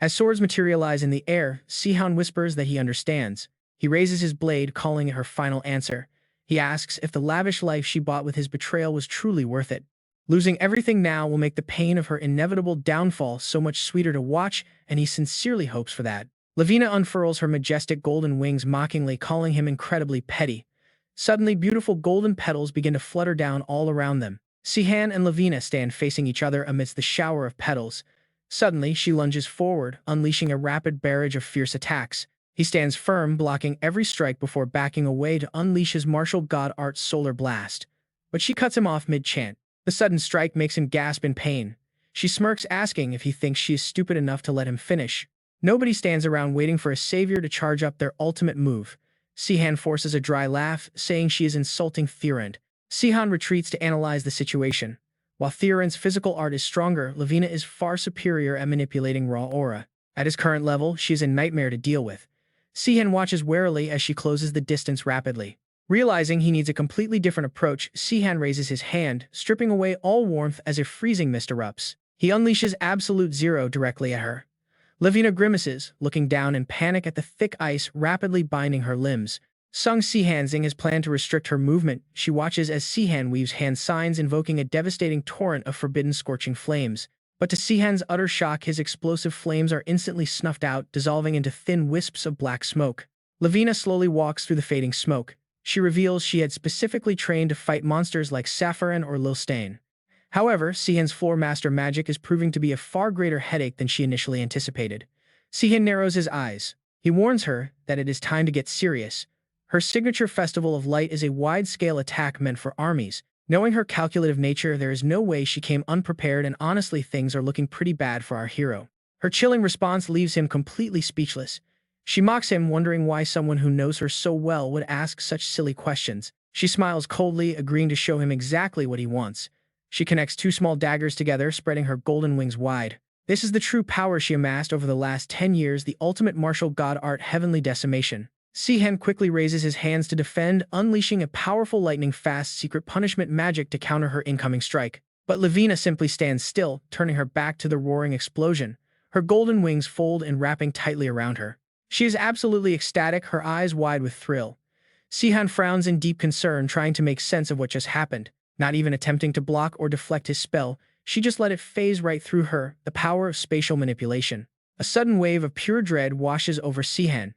As swords materialize in the air, Sihan whispers that he understands. He raises his blade, calling it her final answer. He asks if the lavish life she bought with his betrayal was truly worth it. Losing everything now will make the pain of her inevitable downfall so much sweeter to watch, and he sincerely hopes for that. Lavina unfurls her majestic golden wings mockingly, calling him incredibly petty. Suddenly, beautiful golden petals begin to flutter down all around them. Sihan and Lavina stand facing each other amidst the shower of petals. Suddenly, she lunges forward, unleashing a rapid barrage of fierce attacks. He stands firm, blocking every strike before backing away to unleash his martial god art's solar blast. But she cuts him off mid-chant. The sudden strike makes him gasp in pain. She smirks, asking if he thinks she is stupid enough to let him finish. Nobody stands around waiting for a savior to charge up their ultimate move. Sihan forces a dry laugh, saying she is insulting Tyrant. Sihan retreats to analyze the situation. While Tyrant's physical art is stronger, Lavina is far superior at manipulating raw aura. At his current level, she is a nightmare to deal with. Sihan watches warily as she closes the distance rapidly. Realizing he needs a completely different approach, Sihan raises his hand, stripping away all warmth as if freezing mist erupts. He unleashes absolute zero directly at her. Lavina grimaces, looking down in panic at the thick ice rapidly binding her limbs. Sung Sihanzing has planned to restrict her movement. She watches as Sihan weaves hand signs invoking a devastating torrent of forbidden scorching flames. But to Sihan's utter shock, his explosive flames are instantly snuffed out, dissolving into thin wisps of black smoke. Lavina slowly walks through the fading smoke. She reveals she had specifically trained to fight monsters like Saphiran or Lilstain. However, Sihan's floor master magic is proving to be a far greater headache than she initially anticipated. Sihan narrows his eyes. He warns her that it is time to get serious. Her signature Festival of Light is a wide-scale attack meant for armies. Knowing her calculative nature, there is no way she came unprepared, and honestly, things are looking pretty bad for our hero. Her chilling response leaves him completely speechless. She mocks him, wondering why someone who knows her so well would ask such silly questions. She smiles coldly, agreeing to show him exactly what he wants. She connects two small daggers together, spreading her golden wings wide. This is the true power she amassed over the last 10 years, the ultimate martial god art heavenly decimation. Sihan quickly raises his hands to defend, unleashing a powerful lightning-fast secret punishment magic to counter her incoming strike. But Lavina simply stands still, turning her back to the roaring explosion. Her golden wings fold and wrapping tightly around her. She is absolutely ecstatic, her eyes wide with thrill. Sihan frowns in deep concern, trying to make sense of what just happened. Not even attempting to block or deflect his spell, she just let it phase right through her, the power of spatial manipulation. A sudden wave of pure dread washes over Sihan.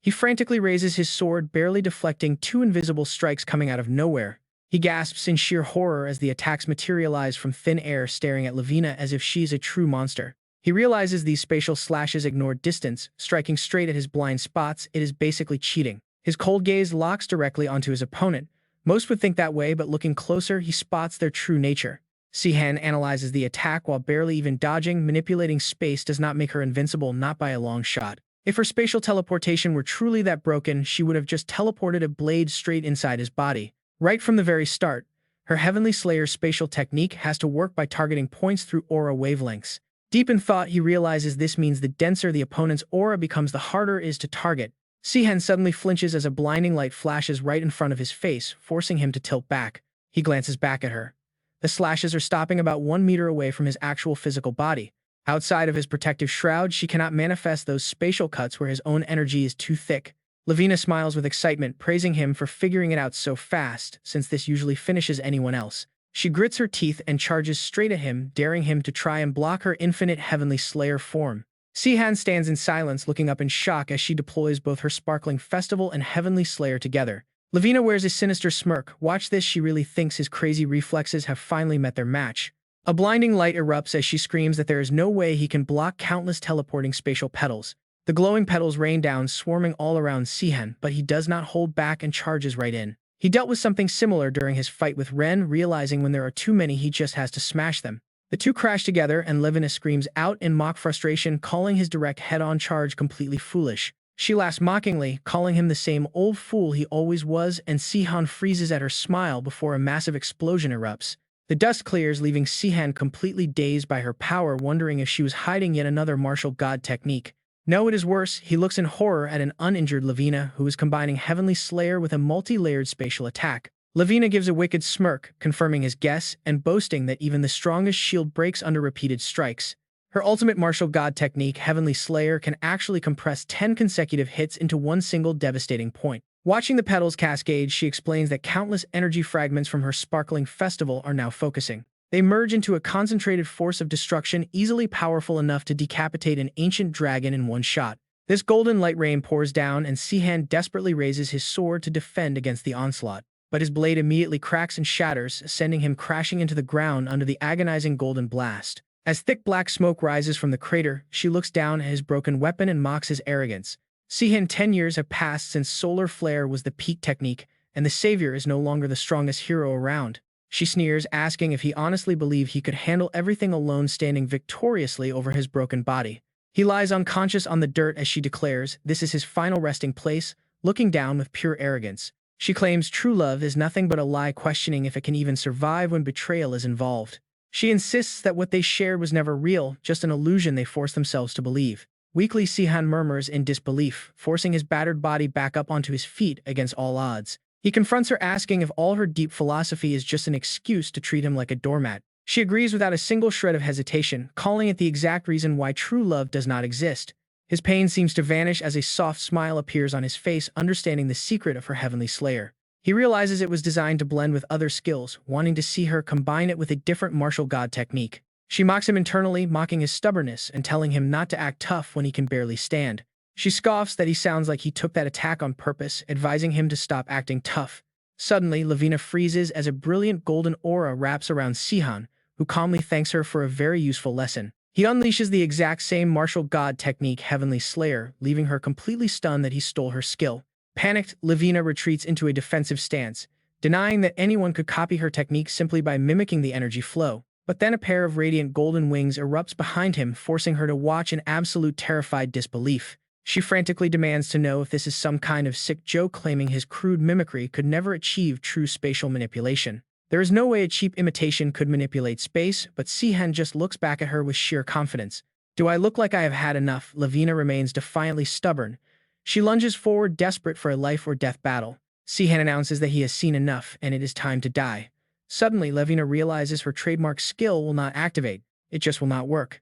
He frantically raises his sword, barely deflecting two invisible strikes coming out of nowhere. He gasps in sheer horror as the attacks materialize from thin air, staring at Lavina as if she is a true monster. He realizes these spatial slashes ignore distance, striking straight at his blind spots. It is basically cheating. His cold gaze locks directly onto his opponent. Most would think that way, but looking closer, he spots their true nature. Sihan analyzes the attack while barely even dodging. Manipulating space does not make her invincible, not by a long shot. If her spatial teleportation were truly that broken, she would have just teleported a blade straight inside his body. Right from the very start, her Heavenly Slayer's spatial technique has to work by targeting points through aura wavelengths. Deep in thought, he realizes this means the denser the opponent's aura becomes, the harder it is to target. Sihan suddenly flinches as a blinding light flashes right in front of his face, forcing him to tilt back. He glances back at her. The slashes are stopping about 1 meter away from his actual physical body. Outside of his protective shroud, she cannot manifest those spatial cuts where his own energy is too thick. Lavina smiles with excitement, praising him for figuring it out so fast, since this usually finishes anyone else. She grits her teeth and charges straight at him, daring him to try and block her infinite Heavenly Slayer form. Sihan stands in silence, looking up in shock as she deploys both her sparkling Festival and Heavenly Slayer together. Lavina wears a sinister smirk. Watch this, she really thinks his crazy reflexes have finally met their match. A blinding light erupts as she screams that there is no way he can block countless teleporting spatial petals. The glowing petals rain down, swarming all around Sihan, but he does not hold back and charges right in. He dealt with something similar during his fight with Ren, realizing when there are too many he just has to smash them. The two crash together and Lavina screams out in mock frustration, calling his direct head-on charge completely foolish. She laughs mockingly, calling him the same old fool he always was, and Sihan freezes at her smile before a massive explosion erupts. The dust clears, leaving Sihan completely dazed by her power, wondering if she was hiding yet another martial god technique. No, it is worse. He looks in horror at an uninjured Lavina, who is combining Heavenly Slayer with a multi-layered spatial attack. Lavina gives a wicked smirk, confirming his guess, and boasting that even the strongest shield breaks under repeated strikes. Her ultimate martial god technique, Heavenly Slayer, can actually compress 10 consecutive hits into one single devastating point. Watching the petals cascade, she explains that countless energy fragments from her sparkling festival are now focusing. They merge into a concentrated force of destruction, easily powerful enough to decapitate an ancient dragon in one shot. This golden light rain pours down, and Sihan desperately raises his sword to defend against the onslaught. But his blade immediately cracks and shatters, sending him crashing into the ground under the agonizing golden blast. As thick black smoke rises from the crater, she looks down at his broken weapon and mocks his arrogance. Sihan, 10 years have passed since Solar Flare was the peak technique, and the Savior is no longer the strongest hero around. She sneers, asking if he honestly believed he could handle everything alone, standing victoriously over his broken body. He lies unconscious on the dirt as she declares this is his final resting place, looking down with pure arrogance. She claims true love is nothing but a lie, questioning if it can even survive when betrayal is involved. She insists that what they shared was never real, just an illusion they forced themselves to believe. Weakly, Sihan murmurs in disbelief, forcing his battered body back up onto his feet against all odds. He confronts her, asking if all her deep philosophy is just an excuse to treat him like a doormat. She agrees without a single shred of hesitation, calling it the exact reason why true love does not exist. His pain seems to vanish as a soft smile appears on his face, understanding the secret of her Heavenly Slayer. He realizes it was designed to blend with other skills, wanting to see her combine it with a different martial god technique. She mocks him internally, mocking his stubbornness and telling him not to act tough when he can barely stand. She scoffs that he sounds like he took that attack on purpose, advising him to stop acting tough. Suddenly, Lavina freezes as a brilliant golden aura wraps around Sihan, who calmly thanks her for a very useful lesson. He unleashes the exact same martial god technique, Heavenly Slayer, leaving her completely stunned that he stole her skill. Panicked, Lavina retreats into a defensive stance, denying that anyone could copy her technique simply by mimicking the energy flow. But then a pair of radiant golden wings erupts behind him, forcing her to watch in absolute terrified disbelief. She frantically demands to know if this is some kind of sick joke, claiming his crude mimicry could never achieve true spatial manipulation. There is no way a cheap imitation could manipulate space, but Sihan just looks back at her with sheer confidence. Do I look like I have had enough? Lavina remains defiantly stubborn. She lunges forward, desperate for a life-or-death battle. Sihan announces that he has seen enough, and it is time to die. Suddenly, Lavina realizes her trademark skill will not activate. It just will not work.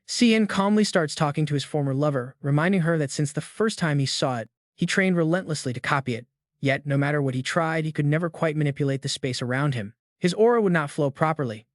Sihan calmly starts talking to his former lover, reminding her that since the first time he saw it, he trained relentlessly to copy it. Yet, no matter what he tried, he could never quite manipulate the space around him. His aura would not flow properly.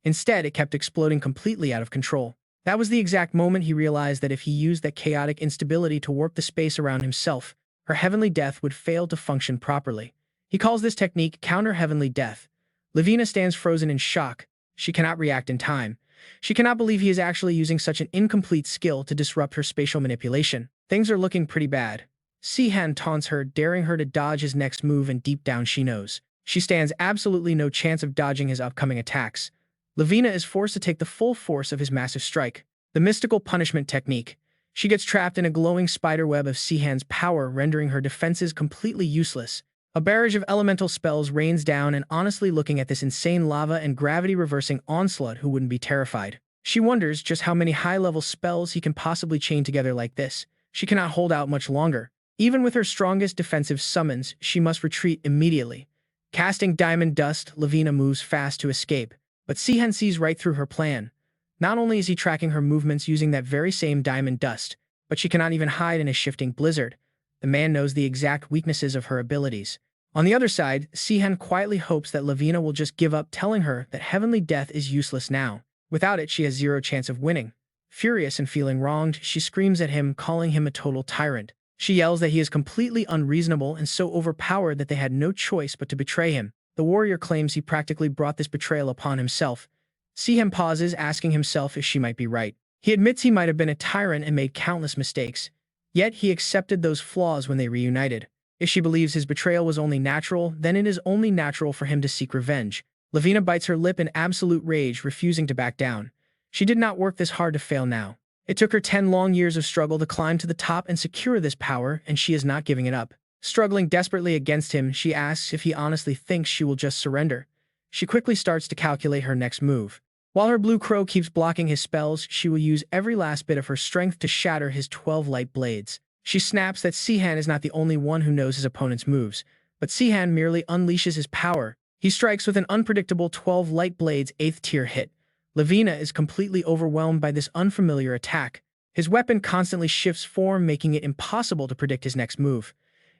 Instead, it kept exploding completely out of control. That was the exact moment he realized that if he used that chaotic instability to warp the space around himself, her heavenly death would fail to function properly. He calls this technique counter-heavenly death. Lavina stands frozen in shock. She cannot react in time. She cannot believe he is actually using such an incomplete skill to disrupt her spatial manipulation. Things are looking pretty bad. Sihan taunts her, daring her to dodge his next move, and deep down she knows she stands absolutely no chance of dodging his upcoming attacks. Lavina is forced to take the full force of his massive strike, the mystical punishment technique. She gets trapped in a glowing spiderweb of Sihan's power, rendering her defenses completely useless. A barrage of elemental spells rains down, and honestly, looking at this insane lava and gravity-reversing onslaught, who wouldn't be terrified? She wonders just how many high-level spells he can possibly chain together like this. She cannot hold out much longer. Even with her strongest defensive summons, she must retreat immediately. Casting Diamond Dust, Lavina moves fast to escape, but Sihan sees right through her plan. Not only is he tracking her movements using that very same Diamond Dust, but she cannot even hide in a shifting blizzard. The man knows the exact weaknesses of her abilities. On the other side, Sihan quietly hopes that Lavina will just give up, telling her that heavenly death is useless now. Without it, she has zero chance of winning. Furious and feeling wronged, she screams at him, calling him a total tyrant. She yells that he is completely unreasonable and so overpowered that they had no choice but to betray him. The warrior claims he practically brought this betrayal upon himself. Sihan pauses, asking himself if she might be right. He admits he might have been a tyrant and made countless mistakes. Yet he accepted those flaws when they reunited. If she believes his betrayal was only natural, then it is only natural for him to seek revenge. Lavina bites her lip in absolute rage, refusing to back down. She did not work this hard to fail now. It took her 10 long years of struggle to climb to the top and secure this power, and she is not giving it up. Struggling desperately against him, she asks if he honestly thinks she will just surrender. She quickly starts to calculate her next move. While her blue crow keeps blocking his spells, she will use every last bit of her strength to shatter his 12 light blades. She snaps that Sihan is not the only one who knows his opponent's moves, but Sihan merely unleashes his power. He strikes with an unpredictable 12 light blades 8th tier hit. Lavina is completely overwhelmed by this unfamiliar attack. His weapon constantly shifts form, making it impossible to predict his next move.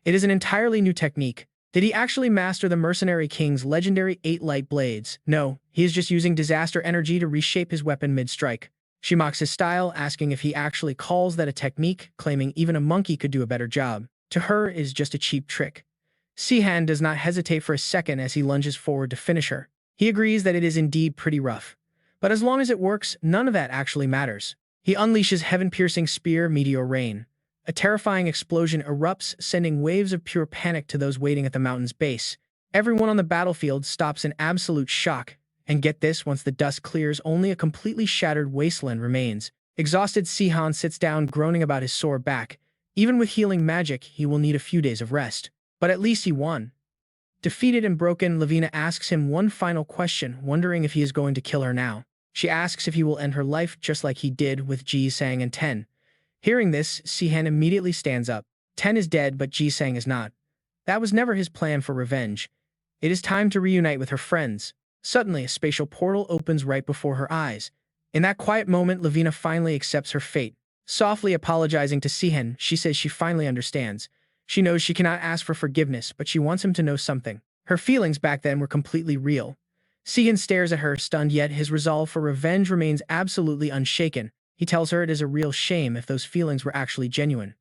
It is an entirely new technique. Did he actually master the Mercenary King's legendary 8 light blades? No, he is just using disaster energy to reshape his weapon mid-strike. She mocks his style, asking if he actually calls that a technique, claiming even a monkey could do a better job. To her, it is just a cheap trick. Sihan does not hesitate for a second as he lunges forward to finish her. He agrees that it is indeed pretty rough. But as long as it works, none of that actually matters. He unleashes heaven-piercing spear meteor rain. A terrifying explosion erupts, sending waves of pure panic to those waiting at the mountain's base. Everyone on the battlefield stops in absolute shock. And get this, once the dust clears, only a completely shattered wasteland remains. Exhausted, Sihan sits down, groaning about his sore back. Even with healing magic, he will need a few days of rest. But at least he won. Defeated and broken, Lavina asks him one final question, wondering if he is going to kill her now. She asks if he will end her life just like he did with Ji-sang and Ten. Hearing this, Sihan immediately stands up. Ten is dead, but Ji-sang is not. That was never his plan for revenge. It is time to reunite with her friends. Suddenly, a spatial portal opens right before her eyes. In that quiet moment, Lavina finally accepts her fate. Softly apologizing to Sihan, she says she finally understands. She knows she cannot ask for forgiveness, but she wants him to know something. Her feelings back then were completely real. Sihan stares at her, stunned, yet his resolve for revenge remains absolutely unshaken. He tells her it is a real shame if those feelings were actually genuine.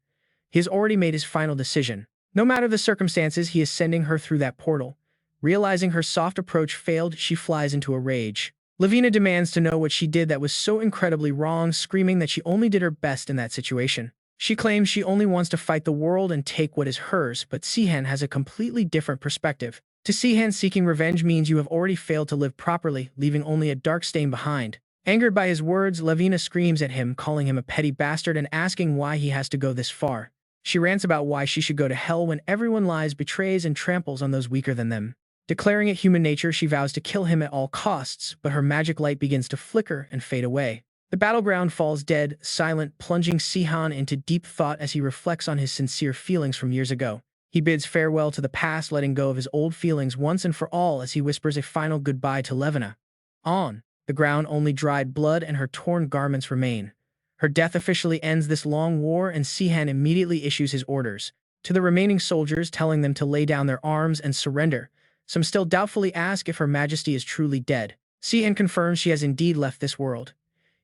He has already made his final decision. No matter the circumstances, he is sending her through that portal. Realizing her soft approach failed, she flies into a rage. Lavina demands to know what she did that was so incredibly wrong, screaming that she only did her best in that situation. She claims she only wants to fight the world and take what is hers, but Sihan has a completely different perspective. To Sihan, seeking revenge means you have already failed to live properly, leaving only a dark stain behind. Angered by his words, Lavina screams at him, calling him a petty bastard and asking why he has to go this far. She rants about why she should go to hell when everyone lies, betrays, and tramples on those weaker than them. Declaring it human nature, she vows to kill him at all costs, but her magic light begins to flicker and fade away. The battleground falls dead, silent, plunging Sihan into deep thought as he reflects on his sincere feelings from years ago. He bids farewell to the past, letting go of his old feelings once and for all as he whispers a final goodbye to Lavina. On the ground, only dried blood and her torn garments remain. Her death officially ends this long war, and Sihan immediately issues his orders to the remaining soldiers, telling them to lay down their arms and surrender. Some still doubtfully ask if Her Majesty is truly dead. Sihan confirms she has indeed left this world.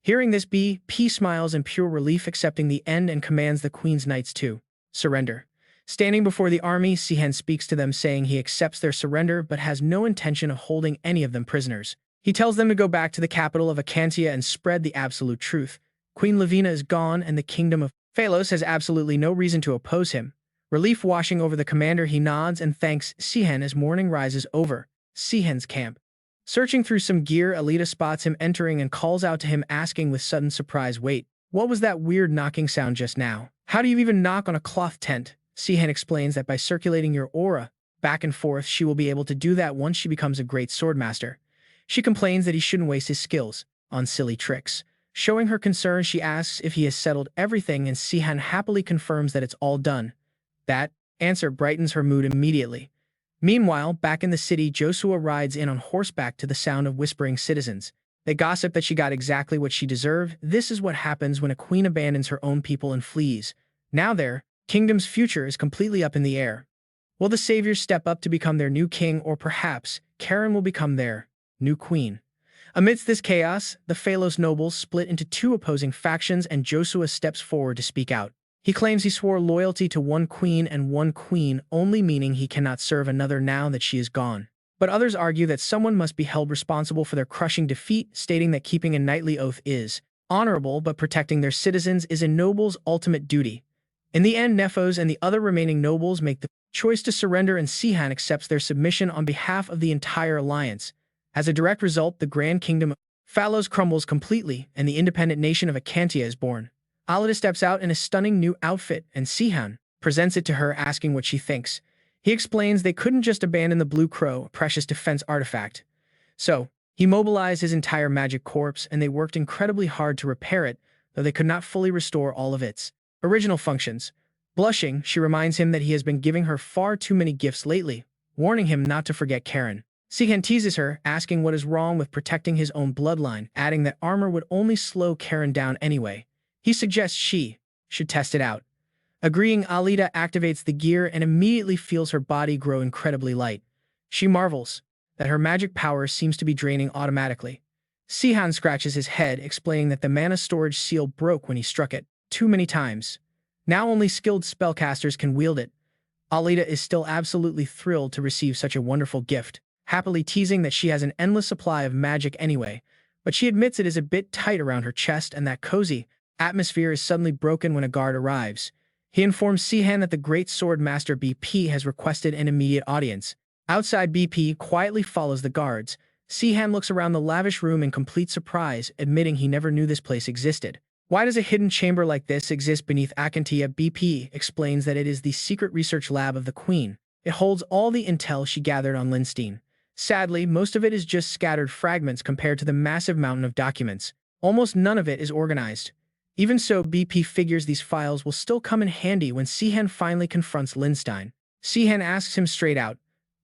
Hearing this, BP smiles in pure relief, accepting the end, and commands the Queen's Knights to surrender. Standing before the army, Sihan speaks to them, saying he accepts their surrender but has no intention of holding any of them prisoners. He tells them to go back to the capital of Acantia and spread the absolute truth. Queen Lavina is gone, and the kingdom of Phalos has absolutely no reason to oppose him. Relief washing over the commander, he nods and thanks Sihan as morning rises over Sihan's camp. Searching through some gear, Alita spots him entering and calls out to him, asking with sudden surprise, "Wait, what was that weird knocking sound just now? How do you even knock on a cloth tent?" Sihan explains that by circulating your aura back and forth, she will be able to do that once she becomes a great swordmaster. She complains that he shouldn't waste his skills on silly tricks. Showing her concern, she asks if he has settled everything, and Sihan happily confirms that it's all done. That answer brightens her mood immediately. Meanwhile, back in the city, Joshua rides in on horseback to the sound of whispering citizens. They gossip that she got exactly what she deserved. This is what happens when a queen abandons her own people and flees. Now their kingdom's future is completely up in the air. Will the saviors step up to become their new king, or perhaps Karen will become their new queen? Amidst this chaos, the Phalos nobles split into two opposing factions, and Joshua steps forward to speak out. He claims he swore loyalty to one queen and one queen only, meaning he cannot serve another now that she is gone. But others argue that someone must be held responsible for their crushing defeat, stating that keeping a knightly oath is honorable, but protecting their citizens is a noble's ultimate duty. In the end, Nephos and the other remaining nobles make the choice to surrender, and Sihan accepts their submission on behalf of the entire alliance. As a direct result, the Grand Kingdom of Phalos crumbles completely, and the independent nation of Acantia is born. Alita steps out in a stunning new outfit, and Sihan presents it to her, asking what she thinks. He explains they couldn't just abandon the Blue Crow, a precious defense artifact. So, he mobilized his entire magic corps, and they worked incredibly hard to repair it, though they could not fully restore all of its original functions. Blushing, she reminds him that he has been giving her far too many gifts lately, warning him not to forget Karen. Sihan teases her, asking what is wrong with protecting his own bloodline, adding that armor would only slow Karen down anyway. He suggests she should test it out. Agreeing, Alita activates the gear and immediately feels her body grow incredibly light. She marvels that her magic power seems to be draining automatically. Sihan scratches his head, explaining that the mana storage seal broke when he struck it too many times. Now only skilled spellcasters can wield it. Alita is still absolutely thrilled to receive such a wonderful gift, happily teasing that she has an endless supply of magic anyway, but she admits it is a bit tight around her chest and that cozy atmosphere is suddenly broken when a guard arrives. He informs Sihan that the Great Sword Master BP has requested an immediate audience. Outside, BP quietly follows the guards. Sihan looks around the lavish room in complete surprise, admitting he never knew this place existed. Why does a hidden chamber like this exist beneath Acantia? BP explains that it is the secret research lab of the Queen. It holds all the intel she gathered on Lindstein. Sadly, most of it is just scattered fragments compared to the massive mountain of documents. Almost none of it is organized. Even so, BP figures these files will still come in handy when Sihan finally confronts Lindstein. Sihan asks him straight out,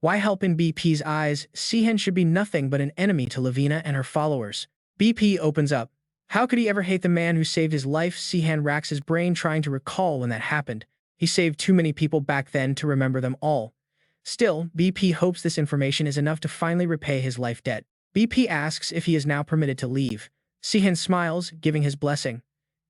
why help? In BP's eyes, Sihan should be nothing but an enemy to Lavina and her followers. BP opens up. How could he ever hate the man who saved his life? Sihan racks his brain trying to recall when that happened. He saved too many people back then to remember them all. Still, BP hopes this information is enough to finally repay his life debt. BP asks if he is now permitted to leave. Sihan smiles, giving his blessing.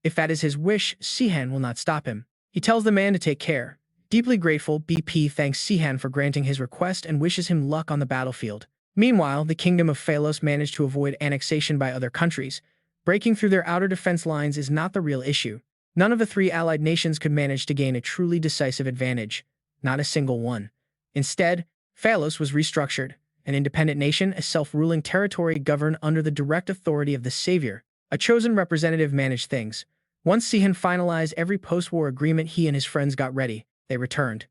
If that is his wish, Sihan will not stop him. He tells the man to take care. Deeply grateful, BP thanks Sihan for granting his request and wishes him luck on the battlefield. Meanwhile, the kingdom of Phalos managed to avoid annexation by other countries. Breaking through their outer defense lines is not the real issue. None of the three allied nations could manage to gain a truly decisive advantage. Not a single one. Instead, Phalos was restructured, an independent nation, a self-ruling territory governed under the direct authority of the Savior. A chosen representative managed things. Once Sihan finalized every post-war agreement, he and his friends got ready. They returned.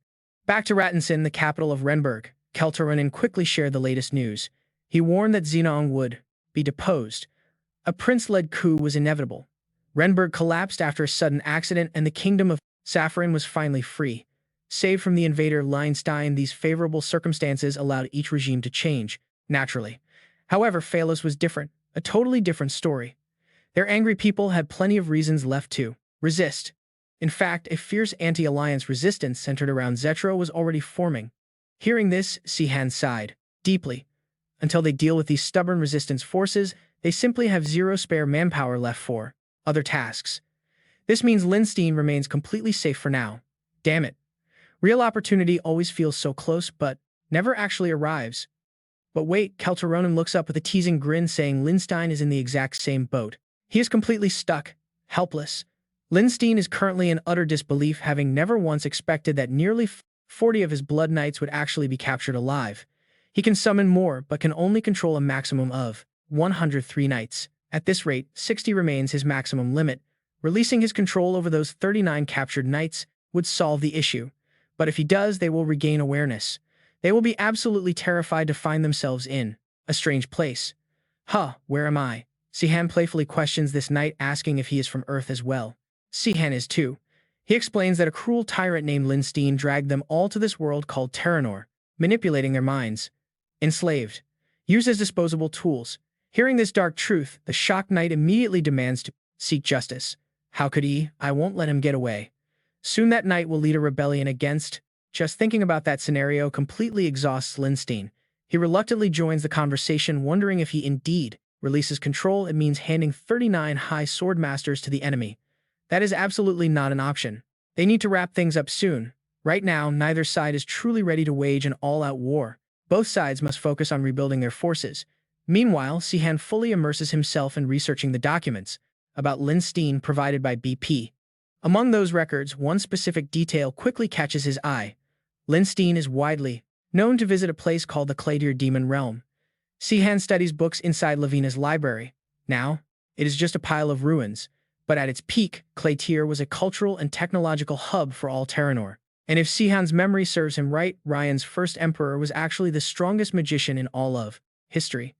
Back to Rattensen, the capital of Renberg, Kelteronen quickly shared the latest news. He warned that Xenong would be deposed. A prince-led coup was inevitable. Renberg collapsed after a sudden accident, and the kingdom of Saffron was finally free. Saved from the invader Lindstein, these favorable circumstances allowed each regime to change, naturally. However, Phalos was different, a totally different story. Their angry people had plenty of reasons left to resist. In fact, a fierce anti-alliance resistance centered around Zetro was already forming. Hearing this, Sihan sighed deeply. Until they deal with these stubborn resistance forces, they simply have zero spare manpower left for other tasks. This means Lindstein remains completely safe for now. Damn it. Real opportunity always feels so close, but never actually arrives. But wait, Kelteronen looks up with a teasing grin, saying Lindstein is in the exact same boat. He is completely stuck, helpless. Lindstein is currently in utter disbelief, having never once expected that nearly 40 of his blood knights would actually be captured alive. He can summon more, but can only control a maximum of 103 knights. At this rate, 60 remains his maximum limit. Releasing his control over those 39 captured knights would solve the issue. But if he does, they will regain awareness. They will be absolutely terrified to find themselves in a strange place. Where am I? Sihan playfully questions this knight, asking if he is from Earth as well. Sihan is too. He explains that a cruel tyrant named Lindstein dragged them all to this world called Teranor, manipulating their minds. Enslaved. Used as disposable tools. Hearing this dark truth, the shocked knight immediately demands to seek justice. How could he? I won't let him get away. Soon that knight will lead a rebellion against. Just thinking about that scenario completely exhausts Lindstein. He reluctantly joins the conversation, wondering if he indeed releases control. It means handing 39 high sword masters to the enemy. That is absolutely not an option. They need to wrap things up soon. Right now, neither side is truly ready to wage an all-out war. Both sides must focus on rebuilding their forces. Meanwhile, Sihan fully immerses himself in researching the documents about Lindstein provided by BP. Among those records, one specific detail quickly catches his eye. Lindstein is widely known to visit a place called the Claydeer Demon Realm. Sihan studies books inside Lavina's library, Now, it is just a pile of ruins, but at its peak, Claytier was a cultural and technological hub for all Teranor. And if Sihan's memory serves him right, Ryan's first emperor was actually the strongest magician in all of history.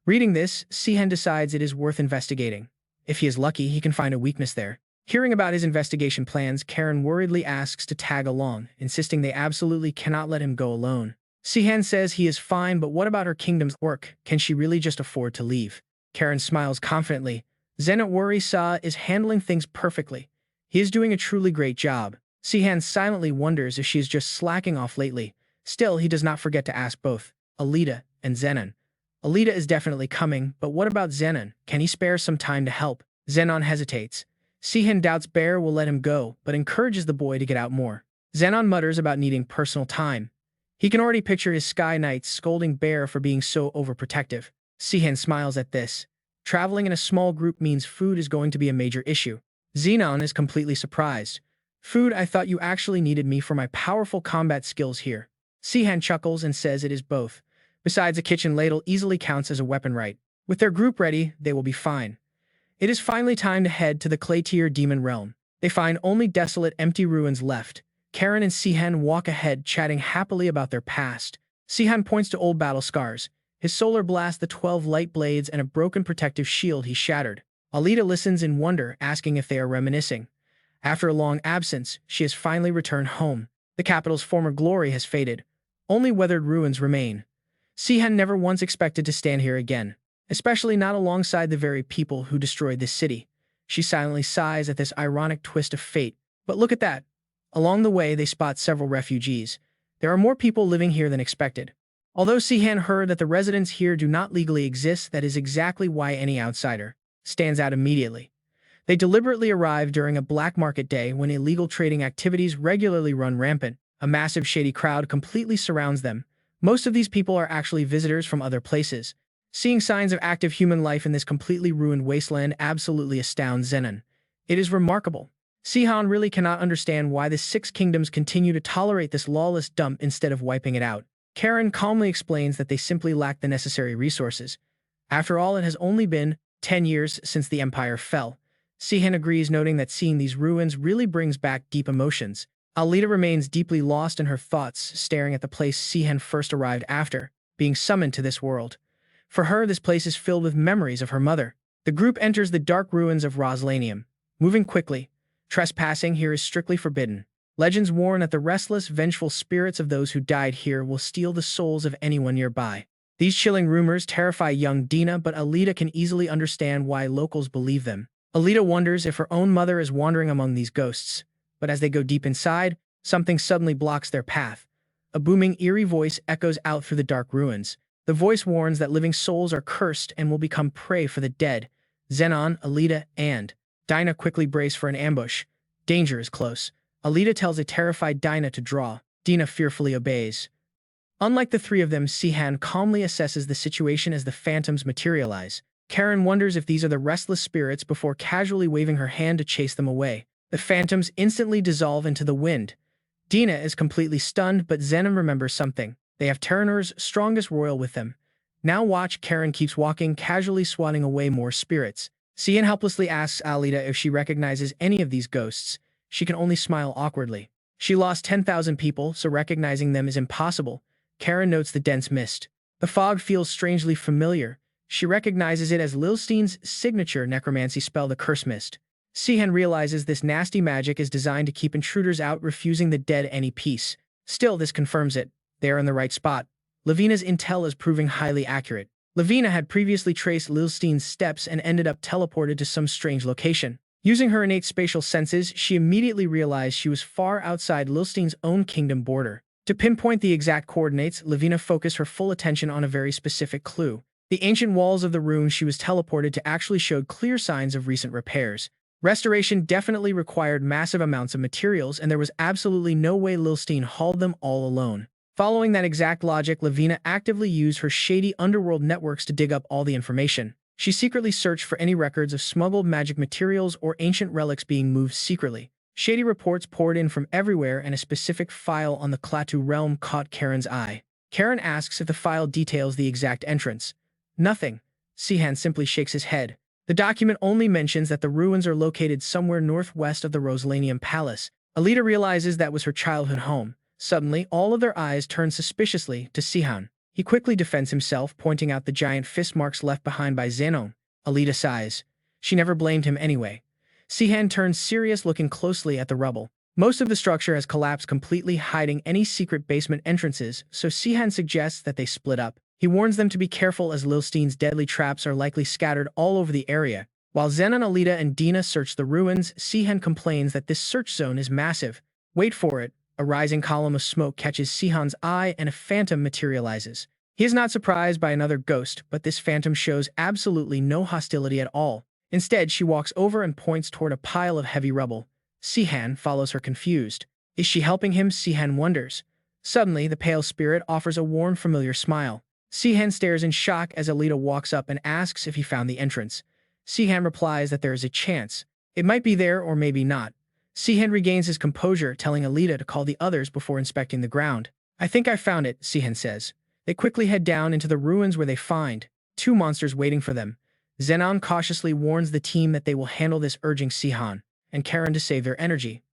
Reading this, Sihan decides it is worth investigating. If he is lucky, he can find a weakness there. Hearing about his investigation plans, Karen worriedly asks to tag along, insisting they absolutely cannot let him go alone. Sihan says he is fine, but what about her kingdom's work? Can she really just afford to leave? Karen smiles confidently. Zenat worry Sa is handling things perfectly. He is doing a truly great job. Sihan silently wonders if she is just slacking off lately. Still, he does not forget to ask both Alita and Zenon. Alita is definitely coming, but what about Zenon? Can he spare some time to help? Zenon hesitates. Sihan doubts Bear will let him go, but encourages the boy to get out more. Zenon mutters about needing personal time. He can already picture his Sky Knights scolding Bear for being so overprotective. Sihan smiles at this. Traveling in a small group means food is going to be a major issue. Zenon is completely surprised. Food, I thought you actually needed me for my powerful combat skills here. Sihan chuckles and says it is both. Besides, a kitchen ladle easily counts as a weapon, right? With their group ready, they will be fine. It is finally time to head to the Claytier demon realm. They find only desolate, empty ruins left. Karen and Sihan walk ahead, chatting happily about their past. Sihan points to old battle scars. His solar blast, the 12 light blades, and a broken protective shield he shattered. Alita listens in wonder, asking if they are reminiscing. After a long absence, she has finally returned home. The capital's former glory has faded. Only weathered ruins remain. Sihan never once expected to stand here again, especially not alongside the very people who destroyed this city. She silently sighs at this ironic twist of fate. But look at that. Along the way, they spot several refugees. There are more people living here than expected. Although Sihan heard that the residents here do not legally exist, that is exactly why any outsider stands out immediately. They deliberately arrive during a black market day when illegal trading activities regularly run rampant. A massive shady crowd completely surrounds them. Most of these people are actually visitors from other places. Seeing signs of active human life in this completely ruined wasteland absolutely astounds Zenon. It is remarkable. Sihan really cannot understand why the Six Kingdoms continue to tolerate this lawless dump instead of wiping it out. Karen calmly explains that they simply lack the necessary resources. After all, it has only been 10 years since the Empire fell. Sihan agrees, noting that seeing these ruins really brings back deep emotions. Alita remains deeply lost in her thoughts, staring at the place Sihan first arrived after being summoned to this world. For her, this place is filled with memories of her mother. The group enters the dark ruins of Roslanium. Moving quickly, trespassing here is strictly forbidden. Legends warn that the restless, vengeful spirits of those who died here will steal the souls of anyone nearby. These chilling rumors terrify young Dina, but Alita can easily understand why locals believe them. Alita wonders if her own mother is wandering among these ghosts. But as they go deep inside, something suddenly blocks their path. A booming, eerie voice echoes out through the dark ruins. The voice warns that living souls are cursed and will become prey for the dead. Zenon, Alita, and Dinah quickly brace for an ambush. Danger is close. Alita tells a terrified Dinah to draw. Dina fearfully obeys. Unlike the three of them, Sihan calmly assesses the situation as the phantoms materialize. Karen wonders if these are the restless spirits before casually waving her hand to chase them away. The phantoms instantly dissolve into the wind. Dina is completely stunned, but Zenon remembers something. They have Teranor's strongest royal with them. Now watch, Karen keeps walking, casually swatting away more spirits. Sihan helplessly asks Alita if she recognizes any of these ghosts. She can only smile awkwardly. She lost 10,000 people, so recognizing them is impossible. Karen notes the dense mist. The fog feels strangely familiar. She recognizes it as Lilstein's signature necromancy spell, the Curse Mist. Sihan realizes this nasty magic is designed to keep intruders out, refusing the dead any peace. Still, this confirms it. They are in the right spot. Lavina's intel is proving highly accurate. Lavina had previously traced Lilstein's steps and ended up teleported to some strange location. Using her innate spatial senses, she immediately realized she was far outside Lilstein's own kingdom border. To pinpoint the exact coordinates, Lavina focused her full attention on a very specific clue. The ancient walls of the room she was teleported to actually showed clear signs of recent repairs. Restoration definitely required massive amounts of materials, and there was absolutely no way Lilstein hauled them all alone. Following that exact logic, Lavina actively used her shady underworld networks to dig up all the information. She secretly searched for any records of smuggled magic materials or ancient relics being moved secretly. Shady reports poured in from everywhere, and a specific file on the Klaatu realm caught Karen's eye. Karen asks if the file details the exact entrance. Nothing. Sihan simply shakes his head. The document only mentions that the ruins are located somewhere northwest of the Roselanium Palace. Alita realizes that was her childhood home. Suddenly, all of their eyes turn suspiciously to Sihan. He quickly defends himself, pointing out the giant fist marks left behind by Zenon. Alita sighs. She never blamed him anyway. Sihan turns serious, looking closely at the rubble. Most of the structure has collapsed completely, hiding any secret basement entrances, so Sihan suggests that they split up. He warns them to be careful as Lilstein's deadly traps are likely scattered all over the area. While Zenon, Alita, and Dina search the ruins, Sihan complains that this search zone is massive. Wait for it. A rising column of smoke catches Sihan's eye and a phantom materializes. He is not surprised by another ghost, but this phantom shows absolutely no hostility at all. Instead, she walks over and points toward a pile of heavy rubble. Sihan follows her confused. Is she helping him? Sihan wonders. Suddenly, the pale spirit offers a warm, familiar smile. Sihan stares in shock as Alita walks up and asks if he found the entrance. Sihan replies that there is a chance. It might be there or maybe not. Sihan regains his composure, telling Alita to call the others before inspecting the ground. I think I found it, Sihan says. They quickly head down into the ruins where they find two monsters waiting for them. Zenon cautiously warns the team that they will handle this, urging Sihan and Karen to save their energy.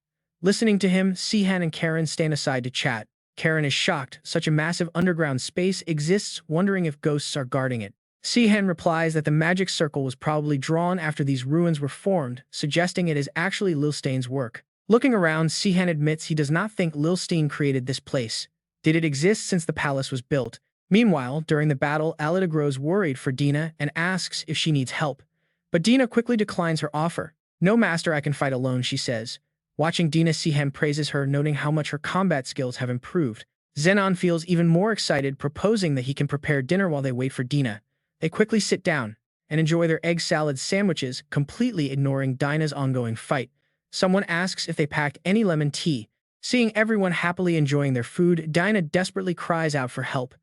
Listening to him, Sihan and Karen stand aside to chat. Karen is shocked. Such a massive underground space exists, wondering if ghosts are guarding it. Sihan replies that the magic circle was probably drawn after these ruins were formed, suggesting it is actually Lilstein's work. Looking around, Sihan admits he does not think Lilstein created this place. Did it exist since the palace was built? Meanwhile, during the battle, Alita grows worried for Dina and asks if she needs help. But Dina quickly declines her offer. No, master, I can fight alone, she says. Watching Dina, Sihan praises her, noting how much her combat skills have improved. Zenon feels even more excited, proposing that he can prepare dinner while they wait for Dina. They quickly sit down and enjoy their egg salad sandwiches, completely ignoring Dina's ongoing fight. Someone asks if they packed any lemon tea. Seeing everyone happily enjoying their food, Dina desperately cries out for help.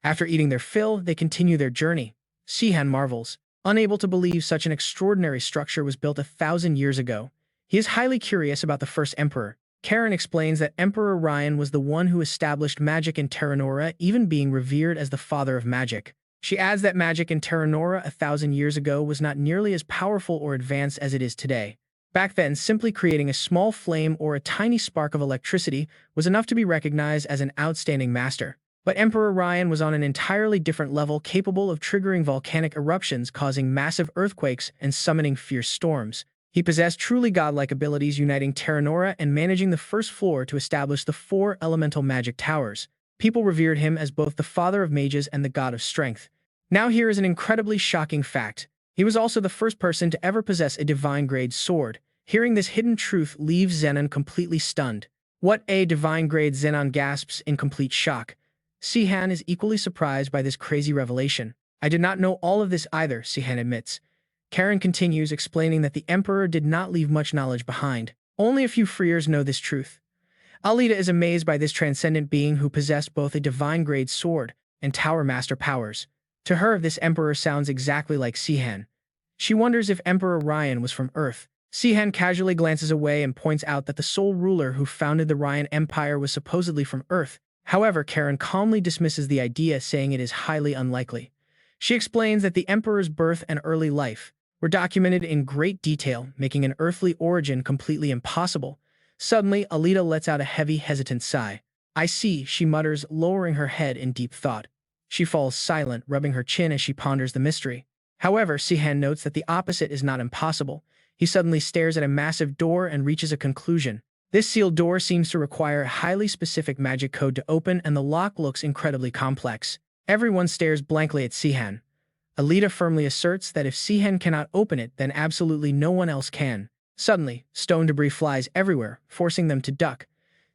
After eating their fill, they continue their journey. Sihan marvels, unable to believe such an extraordinary structure was built 1,000 years ago. He is highly curious about the first emperor. Karen explains that Emperor Ryan was the one who established magic in Teranor, even being revered as the father of magic. She adds that magic in Teranor 1,000 years ago was not nearly as powerful or advanced as it is today. Back then, simply creating a small flame or a tiny spark of electricity was enough to be recognized as an outstanding master. But Emperor Ryan was on an entirely different level, capable of triggering volcanic eruptions, causing massive earthquakes, and summoning fierce storms. He possessed truly godlike abilities, uniting Teranor and managing the first floor to establish the 4 elemental magic towers. People revered him as both the father of mages and the god of strength. Now here is an incredibly shocking fact. He was also the first person to ever possess a divine-grade sword. Hearing this hidden truth leaves Zenon completely stunned. What a divine-grade? Zenon gasps in complete shock. Sihan is equally surprised by this crazy revelation. I did not know all of this either, Sihan admits. Karen continues, explaining that the Emperor did not leave much knowledge behind. Only a few freers know this truth. Alita is amazed by this transcendent being who possessed both a divine-grade sword and Tower Master powers. To her, this Emperor sounds exactly like Sihan. She wonders if Emperor Ryan was from Earth. Sihan casually glances away and points out that the sole ruler who founded the Ryan Empire was supposedly from Earth. However, Karen calmly dismisses the idea, saying it is highly unlikely. She explains that the Emperor's birth and early life were documented in great detail, making an earthly origin completely impossible. Suddenly, Alita lets out a heavy, hesitant sigh. I see, she mutters, lowering her head in deep thought. She falls silent, rubbing her chin as she ponders the mystery. However, Sihan notes that the opposite is not impossible. He suddenly stares at a massive door and reaches a conclusion. This sealed door seems to require a highly specific magic code to open, and the lock looks incredibly complex. Everyone stares blankly at Sihan. Alita firmly asserts that if Sihan cannot open it, then absolutely no one else can. Suddenly, stone debris flies everywhere, forcing them to duck.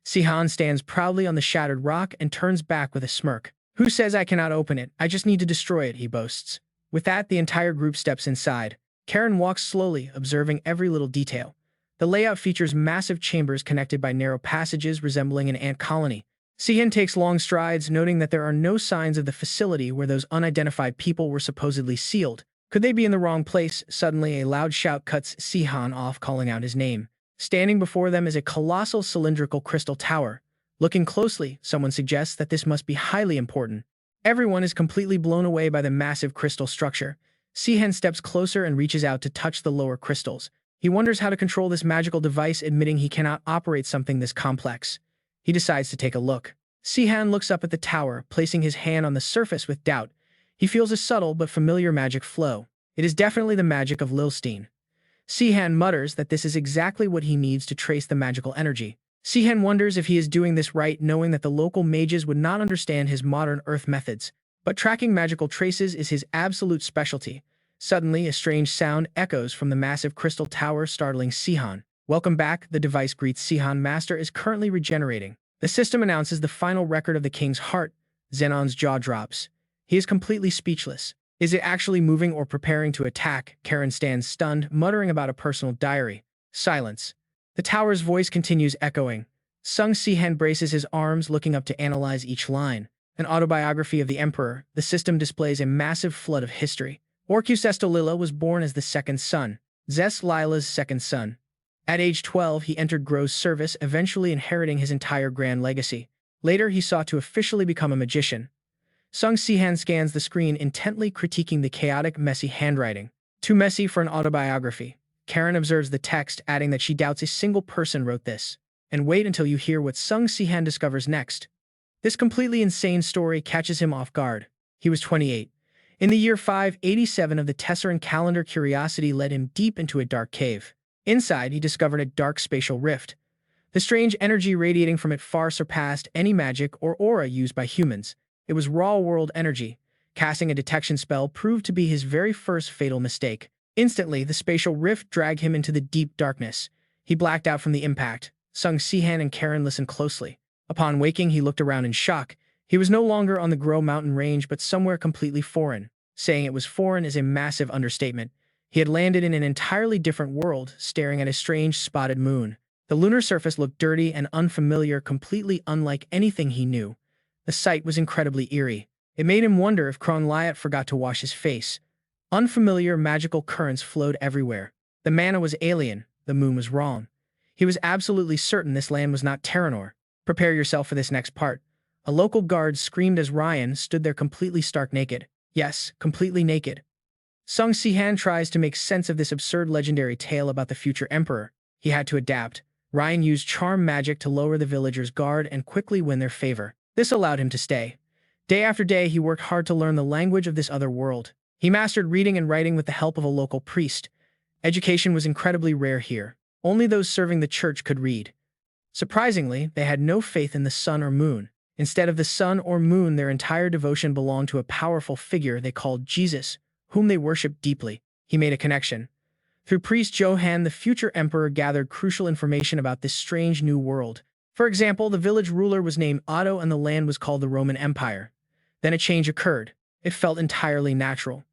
Sihan stands proudly on the shattered rock and turns back with a smirk. Who says I cannot open it? I just need to destroy it, he boasts. With that, the entire group steps inside. Karen walks slowly, observing every little detail. The layout features massive chambers connected by narrow passages resembling an ant colony. Sihan takes long strides, noting that there are no signs of the facility where those unidentified people were supposedly sealed. Could they be in the wrong place? Suddenly, a loud shout cuts Sihan off, calling out his name. Standing before them is a colossal cylindrical crystal tower. Looking closely, someone suggests that this must be highly important. Everyone is completely blown away by the massive crystal structure. Sihan steps closer and reaches out to touch the lower crystals. He wonders how to control this magical device, admitting he cannot operate something this complex. He decides to take a look. Sihan looks up at the tower, placing his hand on the surface with doubt. He feels a subtle but familiar magic flow. It is definitely the magic of Lilstein. Sihan mutters that this is exactly what he needs to trace the magical energy. Sihan wonders if he is doing this right, knowing that the local mages would not understand his modern earth methods. But tracking magical traces is his absolute specialty. Suddenly, a strange sound echoes from the massive crystal tower, startling Sihan. Welcome back, the device greets Sihan. Master is currently regenerating. The system announces the final record of the king's heart. Zenon's jaw drops. He is completely speechless. Is it actually moving or preparing to attack? Karen stands stunned, muttering about a personal diary. Silence. The tower's voice continues echoing. Sung Sihan braces his arms, looking up to analyze each line. An autobiography of the emperor, the system displays a massive flood of history. Orcus Estolila was born as the second son, Zes Lila's second son. At age 12, he entered Gro's service, eventually inheriting his entire grand legacy. Later, he sought to officially become a magician. Sung Sihan scans the screen, intently critiquing the chaotic, messy handwriting. Too messy for an autobiography. Karen observes the text, adding that she doubts a single person wrote this. And wait until you hear what Sung Sihan discovers next. This completely insane story catches him off guard. He was 28. In the year 587 of the Tesseran calendar, curiosity led him deep into a dark cave. Inside, he discovered a dark spatial rift. The strange energy radiating from it far surpassed any magic or aura used by humans. It was raw world energy. Casting a detection spell proved to be his very first fatal mistake. Instantly, the spatial rift dragged him into the deep darkness. He blacked out from the impact. Sung Sihan and Karen listened closely. Upon waking, he looked around in shock. He was no longer on the Gro mountain range, but somewhere completely foreign. Saying it was foreign is a massive understatement. He had landed in an entirely different world, staring at a strange spotted moon. The lunar surface looked dirty and unfamiliar, completely unlike anything he knew. The sight was incredibly eerie. It made him wonder if Kron Lyat forgot to wash his face. Unfamiliar magical currents flowed everywhere. The mana was alien. The moon was wrong. He was absolutely certain this land was not Teranor. Prepare yourself for this next part. A local guard screamed as Ryan stood there completely stark naked. Yes, completely naked. Sung Sihan tries to make sense of this absurd legendary tale about the future emperor. He had to adapt. Ryan used charm magic to lower the villagers' guard and quickly win their favor. This allowed him to stay. Day after day, he worked hard to learn the language of this other world. He mastered reading and writing with the help of a local priest. Education was incredibly rare here. Only those serving the church could read. Surprisingly, they had no faith in the sun or moon. Instead of the sun or moon, their entire devotion belonged to a powerful figure they called Jesus, whom they worshipped deeply. He made a connection. Through priest Johann, the future emperor gathered crucial information about this strange new world. For example, the village ruler was named Otto and the land was called the Roman Empire. Then a change occurred. It felt entirely natural.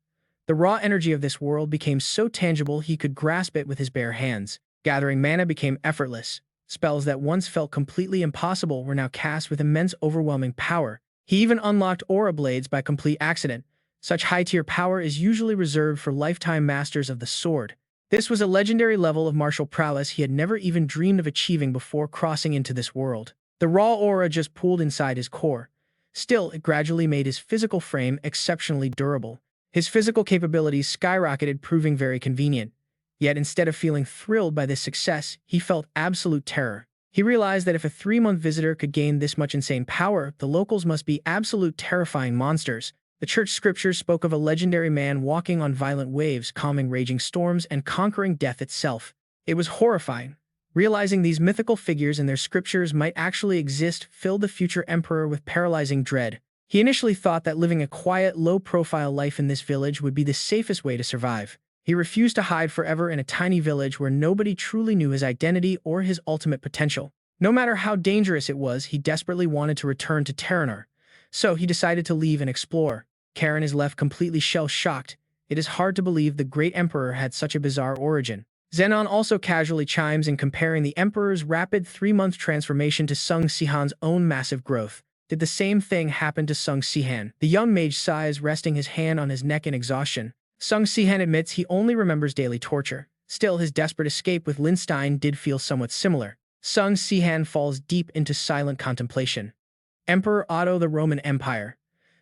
The raw energy of this world became so tangible he could grasp it with his bare hands. Gathering mana became effortless. Spells that once felt completely impossible were now cast with immense, overwhelming power. He even unlocked aura blades by complete accident. Such high-tier power is usually reserved for lifetime masters of the sword. This was a legendary level of martial prowess he had never even dreamed of achieving before crossing into this world. The raw aura just pooled inside his core. Still, it gradually made his physical frame exceptionally durable. His physical capabilities skyrocketed, proving very convenient. Yet instead of feeling thrilled by this success, he felt absolute terror. He realized that if a 3-month visitor could gain this much insane power, the locals must be absolute terrifying monsters. The church scriptures spoke of a legendary man walking on violent waves, calming raging storms, and conquering death itself. It was horrifying. Realizing these mythical figures and their scriptures might actually exist filled the future emperor with paralyzing dread. He initially thought that living a quiet, low-profile life in this village would be the safest way to survive. He refused to hide forever in a tiny village where nobody truly knew his identity or his ultimate potential. No matter how dangerous it was, he desperately wanted to return to Teranor. So he decided to leave and explore. Karen is left completely shell-shocked. It is hard to believe the great emperor had such a bizarre origin. Zenon also casually chimes in, comparing the emperor's rapid 3-month transformation to Sung Sihan's own massive growth. Did the same thing happen to Sung Sihan? The young mage sighs, resting his hand on his neck in exhaustion. Sung Sihan admits he only remembers daily torture. Still, his desperate escape with Lindstein did feel somewhat similar. Sung Sihan falls deep into silent contemplation. Emperor Otto, the Roman Empire.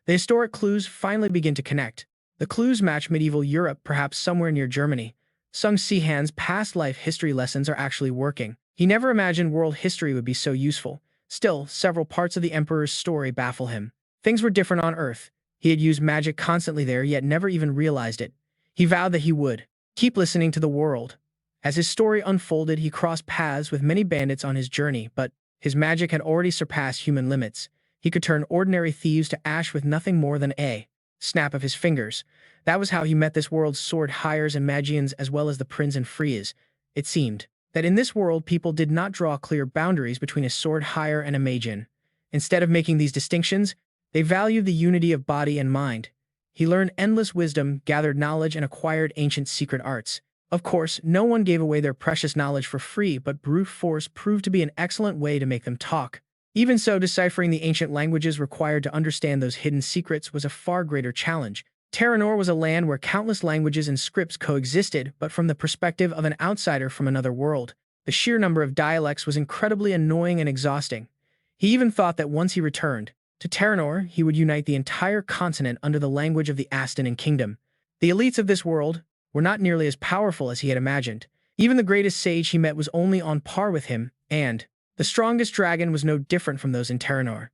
The historic clues finally begin to connect. The clues match medieval Europe, perhaps somewhere near Germany. Sung Sihan's past life history lessons are actually working. He never imagined world history would be so useful. Still, several parts of the Emperor's story baffle him. Things were different on Earth. He had used magic constantly there, yet never even realized it. He vowed that he would keep listening to the world. As his story unfolded, he crossed paths with many bandits on his journey, but his magic had already surpassed human limits. He could turn ordinary thieves to ash with nothing more than a snap of his fingers. That was how he met this world's sword hires and magians, as well as the prince and friars. It seemed that in this world people did not draw clear boundaries between a sword hire and a magian. Instead of making these distinctions, they valued the unity of body and mind. He learned endless wisdom, gathered knowledge, and acquired ancient secret arts. Of course, no one gave away their precious knowledge for free, but brute force proved to be an excellent way to make them talk. Even so, deciphering the ancient languages required to understand those hidden secrets was a far greater challenge. Teranor was a land where countless languages and scripts coexisted, but from the perspective of an outsider from another world. The sheer number of dialects was incredibly annoying and exhausting. He even thought that once he returned to Teranor, he would unite the entire continent under the language of the Astanan kingdom. The elites of this world were not nearly as powerful as he had imagined. Even the greatest sage he met was only on par with him, and the strongest dragon was no different from those in Teranor.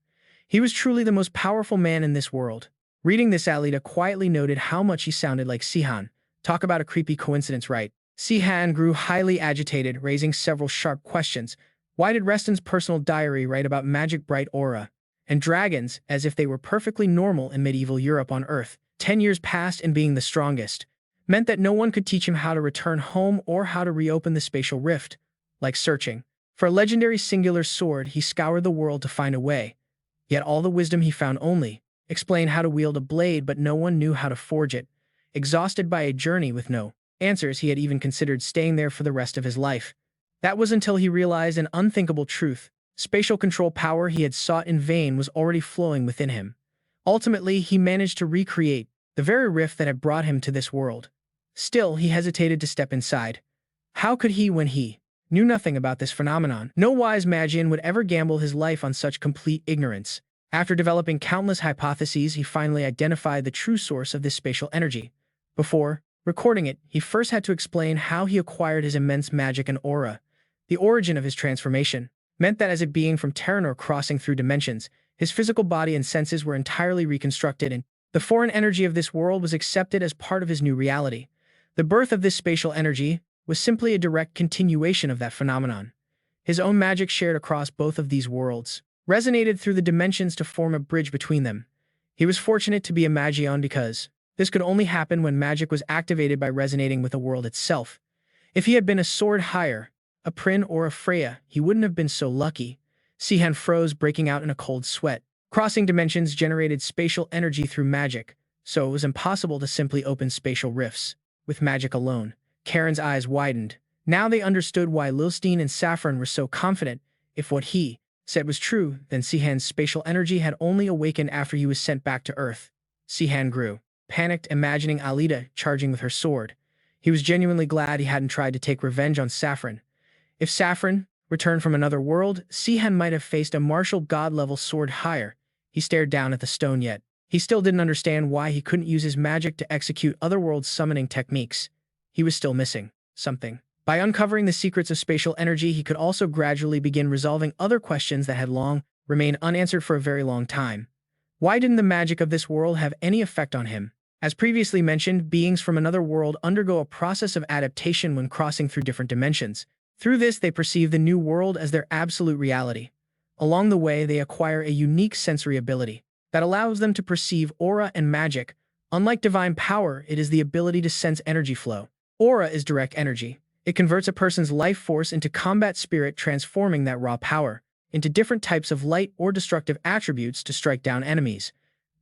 He was truly the most powerful man in this world. Reading this, Alita quietly noted how much he sounded like Sihan. Talk about a creepy coincidence, right? Sihan grew highly agitated, raising several sharp questions. Why did Reston's personal diary write about magic bright aura and dragons as if they were perfectly normal in medieval Europe on Earth? 10 years passed, and being the strongest meant that no one could teach him how to return home or how to reopen the spatial rift. Like searching for a legendary singular sword, he scoured the world to find a way. Yet all the wisdom he found only explained how to wield a blade, but no one knew how to forge it. Exhausted by a journey with no answers, he had even considered staying there for the rest of his life. That was until he realized an unthinkable truth. Spatial control power he had sought in vain was already flowing within him. Ultimately, he managed to recreate the very rift that had brought him to this world. Still, he hesitated to step inside. How could he when he knew nothing about this phenomenon? No wise magian would ever gamble his life on such complete ignorance. After developing countless hypotheses, he finally identified the true source of this spatial energy. Before recording it, he first had to explain how he acquired his immense magic and aura. The origin of his transformation meant that as a being from Teranor crossing through dimensions, his physical body and senses were entirely reconstructed, and the foreign energy of this world was accepted as part of his new reality. The birth of this spatial energy was simply a direct continuation of that phenomenon. His own magic, shared across both of these worlds, resonated through the dimensions to form a bridge between them. He was fortunate to be a magian because this could only happen when magic was activated by resonating with the world itself. If he had been a sword hire, a Prin, or a Freya, he wouldn't have been so lucky. Sihan froze, breaking out in a cold sweat. Crossing dimensions generated spatial energy through magic, so it was impossible to simply open spatial rifts with magic alone. Karen's eyes widened. Now they understood why Lilstein and Saffron were so confident. If what he said was true, then Sihan's spatial energy had only awakened after he was sent back to Earth. Sihan grew panicked, imagining Alita charging with her sword. He was genuinely glad he hadn't tried to take revenge on Saffron. If Saffron returned from another world, Sihan might have faced a martial god-level sword hire. He stared down at the stone, yet he still didn't understand why he couldn't use his magic to execute otherworld summoning techniques. He was still missing something. By uncovering the secrets of spatial energy, he could also gradually begin resolving other questions that had long remained unanswered for a very long time. Why didn't the magic of this world have any effect on him? As previously mentioned, beings from another world undergo a process of adaptation when crossing through different dimensions. Through this, they perceive the new world as their absolute reality. Along the way, they acquire a unique sensory ability that allows them to perceive aura and magic. Unlike divine power, it is the ability to sense energy flow. Aura is direct energy. It converts a person's life force into combat spirit, transforming that raw power into different types of light or destructive attributes to strike down enemies.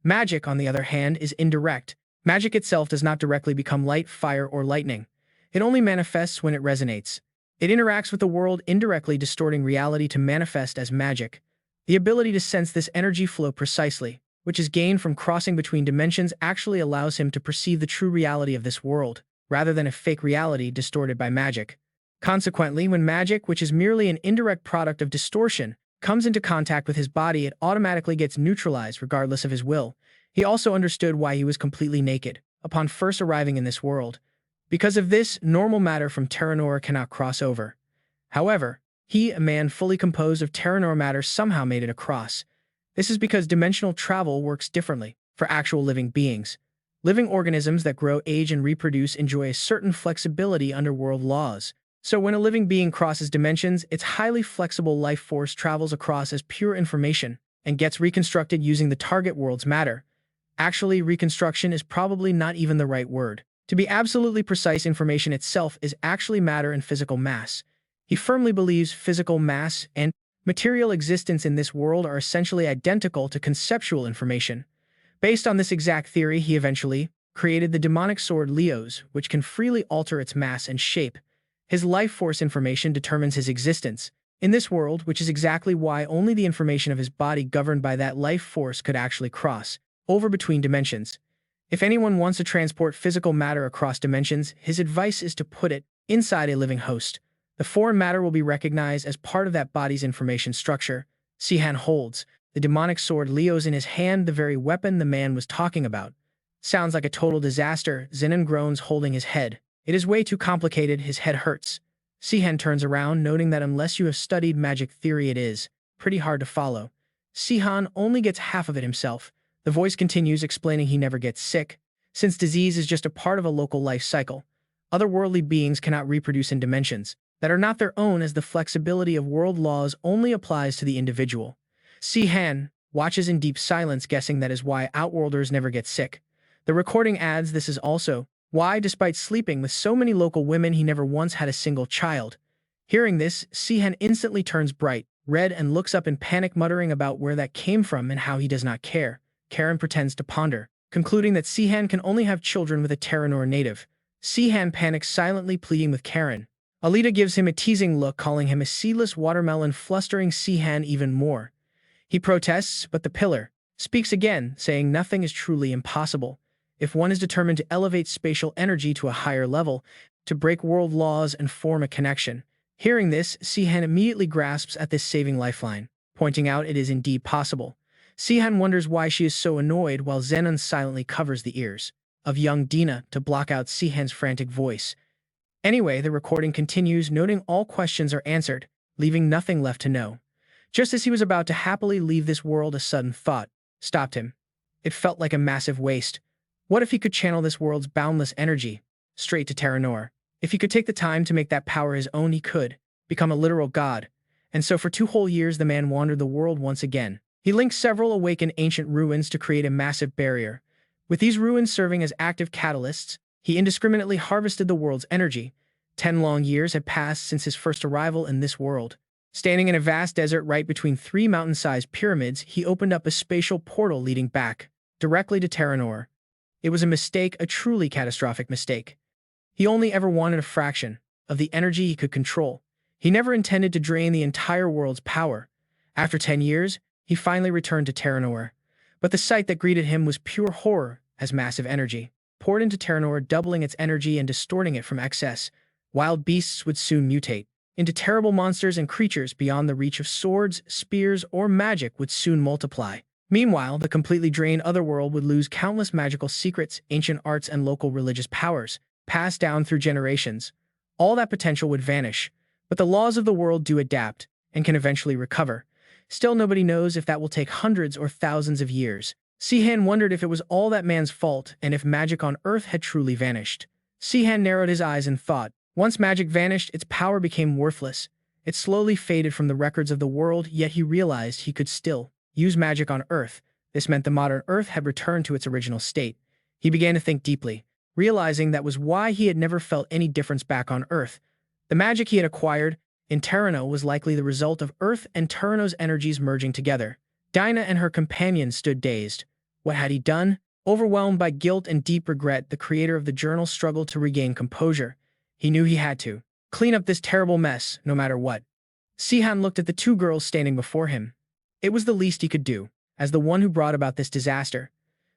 Magic, on the other hand, is indirect. Magic itself does not directly become light, fire, or lightning. It only manifests when it resonates. It interacts with the world indirectly, distorting reality to manifest as magic. The ability to sense this energy flow precisely, which is gained from crossing between dimensions, actually allows him to perceive the true reality of this world, rather than a fake reality distorted by magic. Consequently, when magic, which is merely an indirect product of distortion, comes into contact with his body, it automatically gets neutralized regardless of his will. He also understood why he was completely naked. upon first arriving in this world. Because of this, normal matter from Teranor cannot cross over. However, he, a man fully composed of Teranor matter, somehow made it across. This is because dimensional travel works differently for actual living beings. Living organisms that grow, age, and reproduce enjoy a certain flexibility under world laws. So when a living being crosses dimensions, its highly flexible life force travels across as pure information and gets reconstructed using the target world's matter. Actually, reconstruction is probably not even the right word. To be absolutely precise, information itself is actually matter and physical mass. He firmly believes physical mass and material existence in this world are essentially identical to conceptual information. Based on this exact theory, he eventually created the demonic sword Leos, which can freely alter its mass and shape. His life force information determines his existence in this world, which is exactly why only the information of his body governed by that life force could actually cross over between dimensions. If anyone wants to transport physical matter across dimensions, his advice is to put it inside a living host. The foreign matter will be recognized as part of that body's information structure. Sihan holds the demonic sword Leos in his hand, the very weapon the man was talking about. Sounds like a total disaster. Zenon groans, holding his head. It is way too complicated, his head hurts. Sihan turns around, noting that unless you have studied magic theory, it is pretty hard to follow. Sihan only gets half of it himself. The voice continues, explaining he never gets sick, since disease is just a part of a local life cycle. Otherworldly beings cannot reproduce in dimensions that are not their own, as the flexibility of world laws only applies to the individual. Sihan watches in deep silence, guessing that is why Outworlders never get sick. The recording adds, this is also why, despite sleeping with so many local women, he never once had a single child. Hearing this, Sihan instantly turns bright red and looks up in panic, muttering about where that came from and how he does not care. Karen pretends to ponder, concluding that Sihan can only have children with a Teranor native. Sihan panics, silently pleading with Karen. Alita gives him a teasing look, calling him a seedless watermelon, flustering Sihan even more. He protests, but the pillar speaks again, saying nothing is truly impossible if one is determined to elevate spatial energy to a higher level, to break world laws and form a connection. Hearing this, Sihan immediately grasps at this saving lifeline, pointing out it is indeed possible. Sihan wonders why she is so annoyed, while Zenon silently covers the ears of young Dina to block out Sihan's frantic voice. Anyway, the recording continues, noting all questions are answered, leaving nothing left to know. Just as he was about to happily leave this world, a sudden thought stopped him. It felt like a massive waste. What if he could channel this world's boundless energy straight to Teranor? If he could take the time to make that power his own, he could become a literal god. And so for 2 whole years the man wandered the world once again. He linked several awakened ancient ruins to create a massive barrier. With these ruins serving as active catalysts, he indiscriminately harvested the world's energy. 10 long years had passed since his first arrival in this world. Standing in a vast desert right between 3 mountain-sized pyramids, he opened up a spatial portal leading back directly to Teranor. It was a mistake, a truly catastrophic mistake. He only ever wanted a fraction of the energy he could control. He never intended to drain the entire world's power. After 10 years, he finally returned to Teranor. But the sight that greeted him was pure horror, as massive energy poured into Teranor, doubling its energy and distorting it from excess. Wild beasts would soon mutate into terrible monsters, and creatures beyond the reach of swords, spears, or magic would soon multiply. Meanwhile, the completely drained Otherworld would lose countless magical secrets, ancient arts, and local religious powers, passed down through generations. All that potential would vanish, but the laws of the world do adapt and can eventually recover. Still, nobody knows if that will take hundreds or thousands of years. Sihan wondered if it was all that man's fault and if magic on Earth had truly vanished. Sihan narrowed his eyes and thought. Once magic vanished, its power became worthless. It slowly faded from the records of the world, yet he realized he could still use magic on Earth. This meant the modern Earth had returned to its original state. He began to think deeply, realizing that was why he had never felt any difference back on Earth. The magic he had acquired in Teranor was likely the result of Earth and Teranor's energies merging together. Dinah and her companion stood dazed. What had he done? Overwhelmed by guilt and deep regret, the creator of the journal struggled to regain composure. He knew he had to clean up this terrible mess, no matter what. Sihan looked at the 2 girls standing before him. It was the least he could do, as the one who brought about this disaster.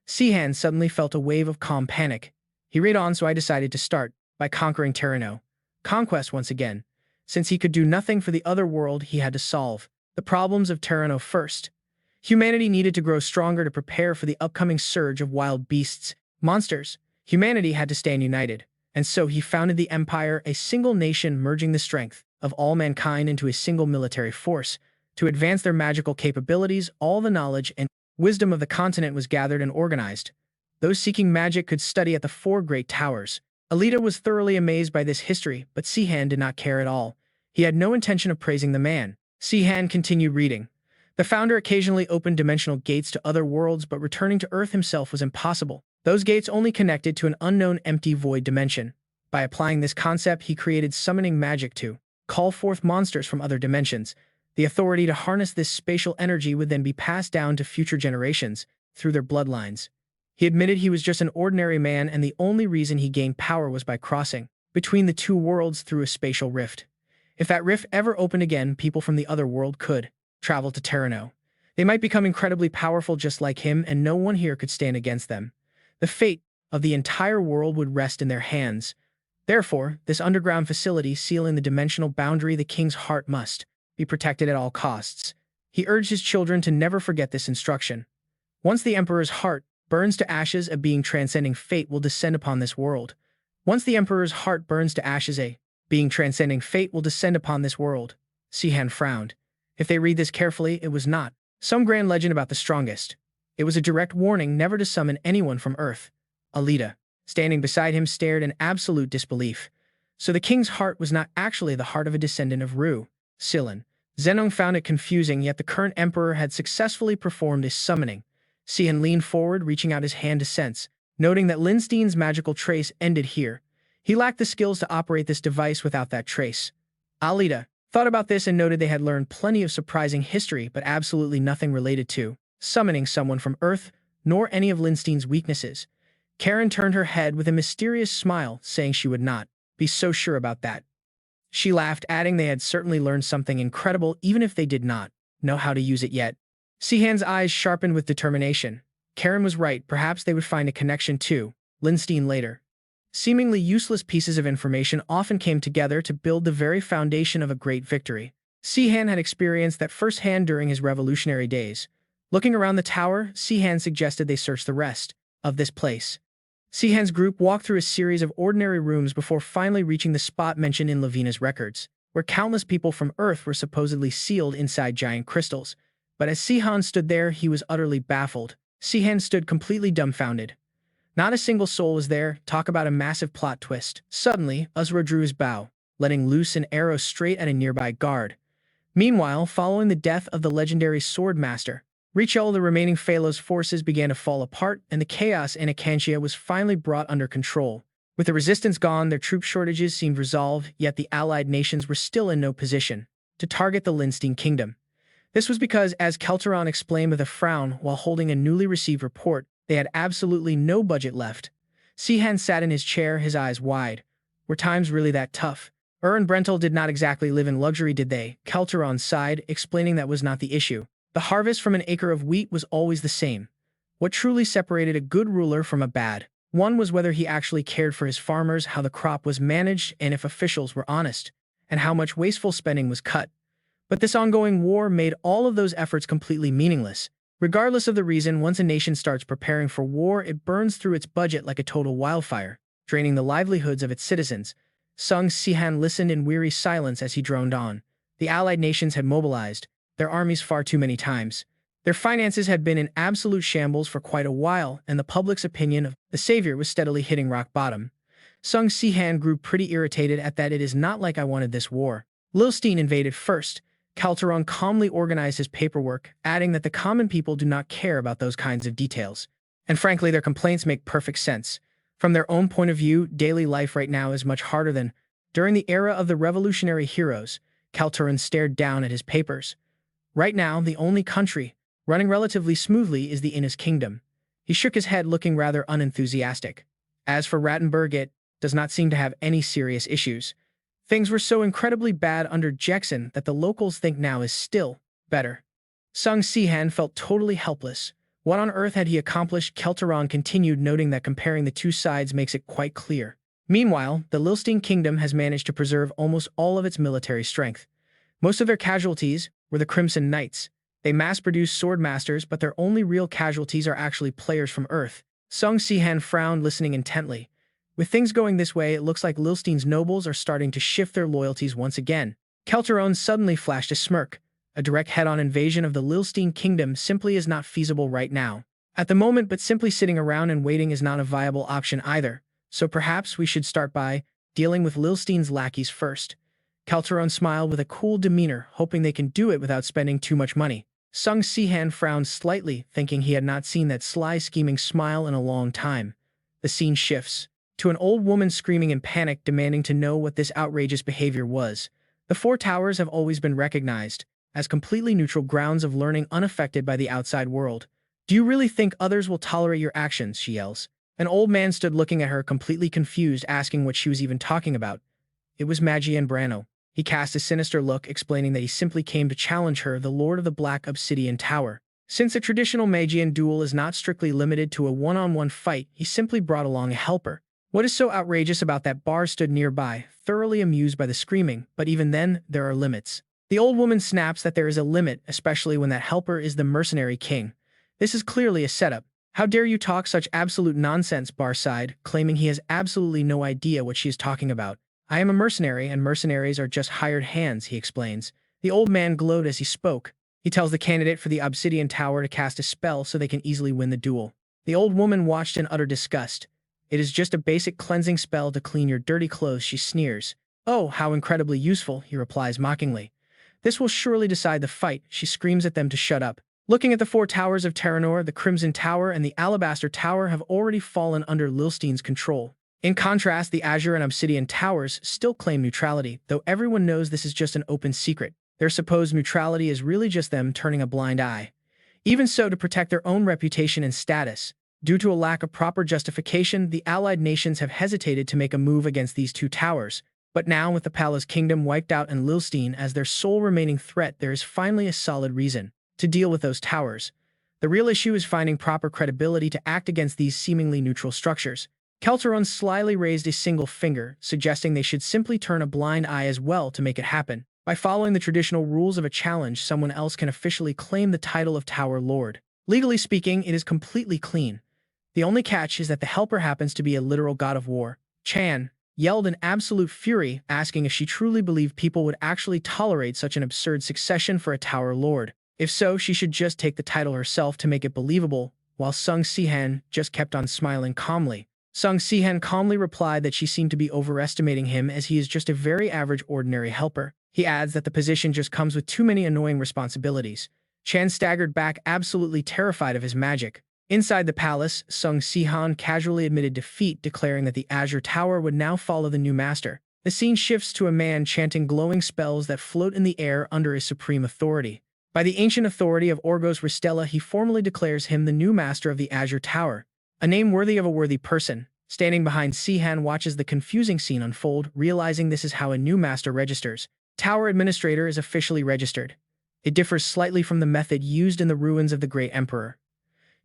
Sihan suddenly felt a wave of calm panic. He read on, so I decided to start by conquering Teranor. Conquest once again. Since he could do nothing for the other world, he had to solve the problems of Teranor first. Humanity needed to grow stronger to prepare for the upcoming surge of wild beasts, monsters, Humanity had to stand united, and so he founded the Empire, a single nation merging the strength of all mankind into a single military force. To advance their magical capabilities, all the knowledge and wisdom of the continent was gathered and organized. Those seeking magic could study at the four great towers. Alita was thoroughly amazed by this history, but Sihan did not care at all. He had no intention of praising the man. Sihan continued reading. The founder occasionally opened dimensional gates to other worlds, but returning to Earth himself was impossible. Those gates only connected to an unknown empty void dimension. By applying this concept, he created summoning magic to call forth monsters from other dimensions. The authority to harness this spatial energy would then be passed down to future generations through their bloodlines. He admitted he was just an ordinary man, and the only reason he gained power was by crossing between the two worlds through a spatial rift. If that rift ever opened again, people from the other world could travel to Teranor. They might become incredibly powerful just like him, and no one here could stand against them. The fate of the entire world would rest in their hands. Therefore, this underground facility sealing the dimensional boundary, the king's heart must be protected at all costs. He urged his children to never forget this instruction. Once the emperor's heart burns to ashes, a being transcending fate will descend upon this world. Once the emperor's heart burns to ashes, a being transcending fate will descend upon this world. Sihan frowned. If they read this carefully, it was not some grand legend about the strongest. It was a direct warning never to summon anyone from Earth. Alita, standing beside him, stared in absolute disbelief. So the king's heart was not actually the heart of a descendant of Ru. Silan. Zenong found it confusing, yet the current emperor had successfully performed a summoning. Sihan leaned forward, reaching out his hand to sense, noting that Lindstein's magical trace ended here. He lacked the skills to operate this device without that trace. Alita thought about this and noted they had learned plenty of surprising history, but absolutely nothing related to summoning someone from Earth, nor any of Lindstein's weaknesses. Karen turned her head with a mysterious smile, saying she would not be so sure about that. She laughed, adding they had certainly learned something incredible, even if they did not know how to use it yet. Sihan's eyes sharpened with determination. Karen was right, perhaps they would find a connection to Lindstein later. Seemingly useless pieces of information often came together to build the very foundation of a great victory. Sihan had experienced that firsthand during his revolutionary days. Looking around the tower, Sihan suggested they search the rest of this place. Sihan's group walked through a series of ordinary rooms before finally reaching the spot mentioned in Lavina's records, where countless people from Earth were supposedly sealed inside giant crystals. But as Sihan stood there, he was utterly baffled. Sihan stood completely dumbfounded. Not a single soul was there. Talk about a massive plot twist. Suddenly, Uzra drew his bow, letting loose an arrow straight at a nearby guard. Meanwhile, following the death of the legendary sword master, Richel, the remaining Phalos forces began to fall apart, and the chaos in Akantia was finally brought under control. With the resistance gone, their troop shortages seemed resolved, yet the allied nations were still in no position to target the Lindstein kingdom. This was because, as Kelteron explained with a frown while holding a newly received report, they had absolutely no budget left. Sihan sat in his chair, his eyes wide. Were times really that tough? And Brentel did not exactly live in luxury, did they? Kelteron sighed, explaining that was not the issue. The harvest from an acre of wheat was always the same. What truly separated a good ruler from a bad one was whether he actually cared for his farmers, how the crop was managed, and if officials were honest, and how much wasteful spending was cut. But this ongoing war made all of those efforts completely meaningless. Regardless of the reason, once a nation starts preparing for war, it burns through its budget like a total wildfire, draining the livelihoods of its citizens. Sung Sihan listened in weary silence as he droned on. The allied nations had mobilized their armies far too many times. Their finances had been in absolute shambles for quite a while, and the public's opinion of the savior was steadily hitting rock bottom. Sung Sihan grew pretty irritated at that. It is not like I wanted this war. Lilstein invaded first. Calteron calmly organized his paperwork, adding that the common people do not care about those kinds of details. And frankly, their complaints make perfect sense. From their own point of view, daily life right now is much harder than during the era of the revolutionary heroes. Calteron stared down at his papers. Right now, the only country running relatively smoothly is the Innis Kingdom. He shook his head, looking rather unenthusiastic. As for Rattenberg, it does not seem to have any serious issues. Things were so incredibly bad under Jackson that the locals think now is still better. Sung Sihan felt totally helpless. What on earth had he accomplished? Kelteron continued, noting that comparing the two sides makes it quite clear. Meanwhile, the Lilstein Kingdom has managed to preserve almost all of its military strength. Most of their casualties were the Crimson Knights. They mass-produce sword masters, but their only real casualties are actually players from Earth. Sung Sihan frowned, listening intently. With things going this way, it looks like Lilstein's nobles are starting to shift their loyalties once again. Kelteron suddenly flashed a smirk. A direct head-on invasion of the Lilstein kingdom simply is not feasible right now. At the moment, but simply sitting around and waiting is not a viable option either. So perhaps we should start by dealing with Lilstein's lackeys first. Kelteron smiled with a cool demeanor, hoping they can do it without spending too much money. Sung Sihan frowned slightly, thinking he had not seen that sly, scheming smile in a long time. The scene shifts to an old woman screaming in panic, demanding to know what this outrageous behavior was. The four towers have always been recognized as completely neutral grounds of learning, unaffected by the outside world. Do you really think others will tolerate your actions? She yells. An old man stood looking at her, completely confused, asking what she was even talking about. It was Magian Brano. He cast a sinister look, explaining that he simply came to challenge her, the Lord of the Black Obsidian Tower. Since a traditional Magian duel is not strictly limited to a one-on-one fight, he simply brought along a helper. What is so outrageous about that? Bar stood nearby, thoroughly amused by the screaming, but even then, there are limits. The old woman snaps that there is a limit, especially when that helper is the mercenary king. This is clearly a setup. How dare you talk such absolute nonsense? Bar sighed, claiming he has absolutely no idea what she is talking about. I am a mercenary, and mercenaries are just hired hands, he explains. The old man glowed as he spoke. He tells the candidate for the Obsidian Tower to cast a spell so they can easily win the duel. The old woman watched in utter disgust. It is just a basic cleansing spell to clean your dirty clothes, she sneers. Oh, how incredibly useful, he replies mockingly. This will surely decide the fight, she screams at them to shut up. Looking at the four towers of Teranor, the Crimson Tower and the Alabaster Tower have already fallen under Lilstein's control. In contrast, the Azure and Obsidian Towers still claim neutrality, though everyone knows this is just an open secret. Their supposed neutrality is really just them turning a blind eye. Even so, to protect their own reputation and status, due to a lack of proper justification, the allied nations have hesitated to make a move against these two towers. But now, with the Palace Kingdom wiped out and Lilstein as their sole remaining threat, there is finally a solid reason to deal with those towers. The real issue is finding proper credibility to act against these seemingly neutral structures. Kelteron slyly raised a single finger, suggesting they should simply turn a blind eye as well to make it happen. By following the traditional rules of a challenge, someone else can officially claim the title of Tower Lord. Legally speaking, it is completely clean. The only catch is that the helper happens to be a literal god of war. Chan yelled in absolute fury, asking if she truly believed people would actually tolerate such an absurd succession for a Tower Lord. If so, she should just take the title herself to make it believable, while Sung Sihan just kept on smiling calmly. Sung Sihan calmly replied that she seemed to be overestimating him, as he is just a very average ordinary helper. He adds that the position just comes with too many annoying responsibilities. Chan staggered back, absolutely terrified of his magic. Inside the palace, Sung Sihan casually admitted defeat, declaring that the Azure Tower would now follow the new master. The scene shifts to a man chanting glowing spells that float in the air under his supreme authority. By the ancient authority of Orgos Ristella, he formally declares him the new master of the Azure Tower. A name worthy of a worthy person. Standing behind, Sihan watches the confusing scene unfold, realizing this is how a new master registers. Tower Administrator is officially registered. It differs slightly from the method used in the ruins of the Great Emperor.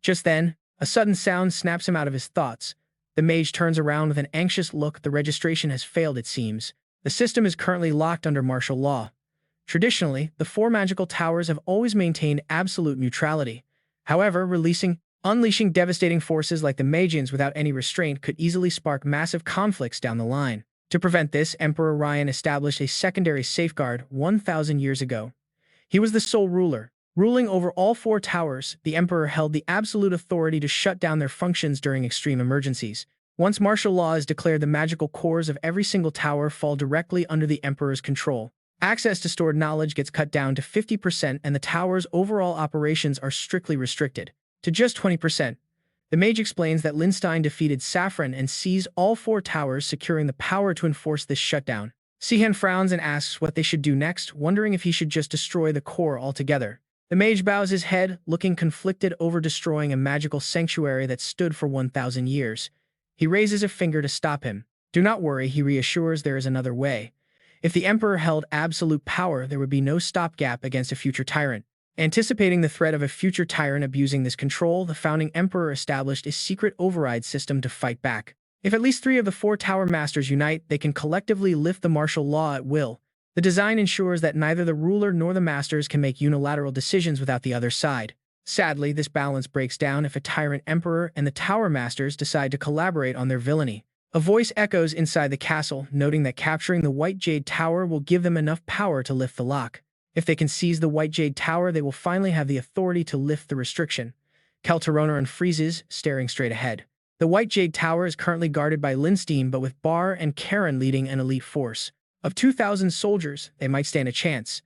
Just then, a sudden sound snaps him out of his thoughts. The mage turns around with an anxious look. The registration has failed, it seems. The system is currently locked under martial law. Traditionally, the four magical towers have always maintained absolute neutrality. However, unleashing devastating forces like the Magians without any restraint could easily spark massive conflicts down the line. To prevent this, Emperor Ryan established a secondary safeguard 1,000 years ago. He was the sole ruler. Ruling over all four towers, the Emperor held the absolute authority to shut down their functions during extreme emergencies. Once martial law is declared, the magical cores of every single tower fall directly under the Emperor's control. Access to stored knowledge gets cut down to 50%, and the tower's overall operations are strictly restricted to just 20%. The mage explains that Lilstein defeated Saffron and seized all four towers, securing the power to enforce this shutdown. Sihan frowns and asks what they should do next, wondering if he should just destroy the core altogether. The mage bows his head, looking conflicted over destroying a magical sanctuary that stood for 1,000 years. He raises a finger to stop him. Do not worry, he reassures, there is another way. If the Emperor held absolute power, there would be no stopgap against a future tyrant. Anticipating the threat of a future tyrant abusing this control, the founding emperor established a secret override system to fight back. If at least 3 of the 4 tower masters unite, they can collectively lift the martial law at will. The design ensures that neither the ruler nor the masters can make unilateral decisions without the other side. Sadly, this balance breaks down if a tyrant emperor and the tower masters decide to collaborate on their villainy. A voice echoes inside the castle, noting that capturing the White Jade Tower will give them enough power to lift the lock. If they can seize the White Jade Tower, they will finally have the authority to lift the restriction. Teranor freezes, staring straight ahead. The White Jade Tower is currently guarded by Lindstein, but with Bar and Karen leading an elite force of 2,000 soldiers, they might stand a chance.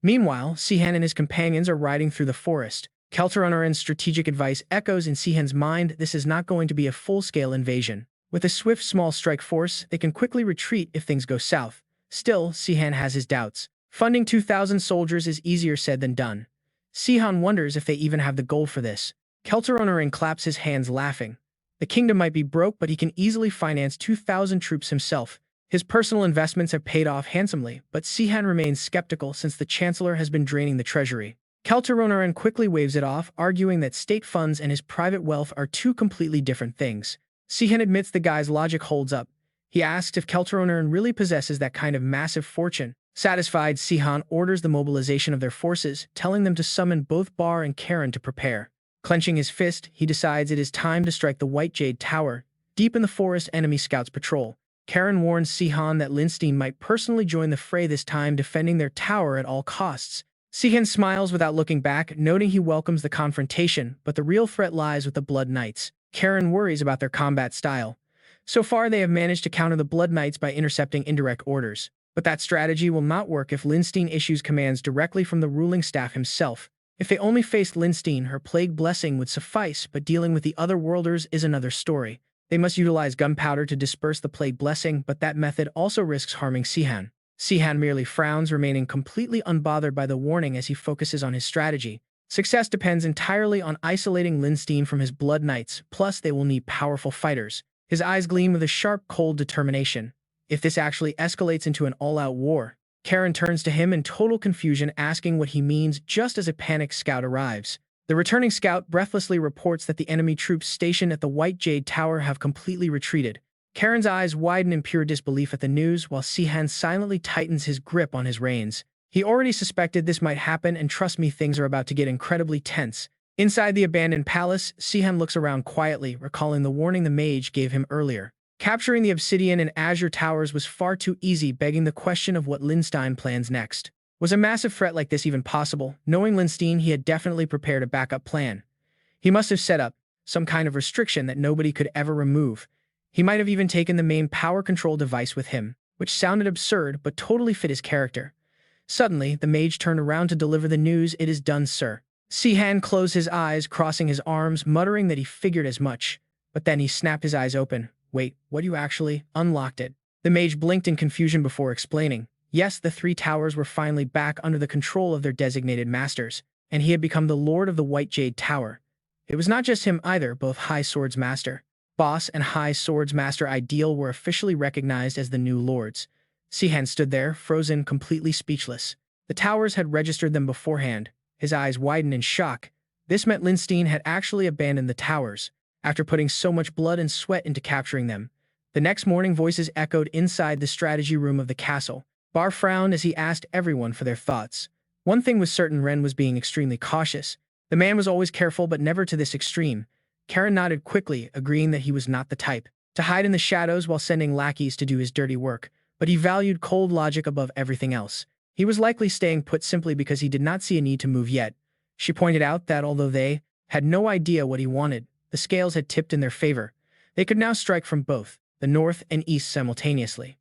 Meanwhile, Sihan and his companions are riding through the forest. Teranor strategic advice echoes in Sihan's mind. This is not going to be a full-scale invasion. With a swift small strike force, they can quickly retreat if things go south. Still, Sihan has his doubts. Funding 2,000 soldiers is easier said than done. Sihan wonders if they even have the gold for this. Teranor claps his hands laughing. The kingdom might be broke, but he can easily finance 2,000 troops himself. His personal investments have paid off handsomely, but Sihan remains skeptical since the chancellor has been draining the treasury. Teranor quickly waves it off, arguing that state funds and his private wealth are two completely different things. Sihan admits the guy's logic holds up. He asks if Teranor really possesses that kind of massive fortune. Satisfied, Sihan orders the mobilization of their forces, telling them to summon both Bar and Karen to prepare. Clenching his fist, he decides it is time to strike the White Jade Tower. Deep in the forest, enemy scouts patrol. Karen warns Sihan that Lindstein might personally join the fray this time, defending their tower at all costs. Sihan smiles without looking back, noting he welcomes the confrontation, but the real threat lies with the Blood Knights. Karen worries about their combat style. So far, they have managed to counter the Blood Knights by intercepting indirect orders. But that strategy will not work if Lindstein issues commands directly from the ruling staff himself. If they only faced Lindstein, her plague blessing would suffice, but dealing with the Otherworlders is another story. They must utilize gunpowder to disperse the plague blessing, but that method also risks harming Sihan. Sihan merely frowns, remaining completely unbothered by the warning as he focuses on his strategy. Success depends entirely on isolating Lindstein from his Blood Knights, plus they will need powerful fighters. His eyes gleam with a sharp, cold determination. If this actually escalates into an all-out war, Karen turns to him in total confusion, asking what he means just as a panicked scout arrives. The returning scout breathlessly reports that the enemy troops stationed at the White Jade Tower have completely retreated. Karen's eyes widen in pure disbelief at the news, while Sihan silently tightens his grip on his reins. He already suspected this might happen, and trust me, things are about to get incredibly tense. Inside the abandoned palace, Sihan looks around quietly, recalling the warning the mage gave him earlier. Capturing the Obsidian and Azure Towers was far too easy, begging the question of what Lindstein plans next. Was a massive threat like this even possible? Knowing Lindstein, he had definitely prepared a backup plan. He must have set up some kind of restriction that nobody could ever remove. He might have even taken the main power control device with him, which sounded absurd but totally fit his character. Suddenly, the mage turned around to deliver the news. "It is done, sir." Sihan closed his eyes, crossing his arms, muttering that he figured as much. But then he snapped his eyes open. "Wait, what, you actually unlocked it?" The mage blinked in confusion before explaining. Yes, the three towers were finally back under the control of their designated masters, and he had become the lord of the White Jade Tower. It was not just him either. Both High Swords Master Boss and High Swords Master Ideal were officially recognized as the new lords. Sihan stood there, frozen, completely speechless. The towers had registered them beforehand. His eyes widened in shock. This meant Lindstein had actually abandoned the towers, after putting so much blood and sweat into capturing them. The next morning, voices echoed inside the strategy room of the castle. Bar frowned as he asked everyone for their thoughts. One thing was certain: Ren was being extremely cautious. The man was always careful, but never to this extreme. Karen nodded quickly, agreeing that he was not the type to hide in the shadows while sending lackeys to do his dirty work, but he valued cold logic above everything else. He was likely staying put simply because he did not see a need to move yet. She pointed out that although they had no idea what he wanted, the scales had tipped in their favor. They could now strike from both the north and east simultaneously.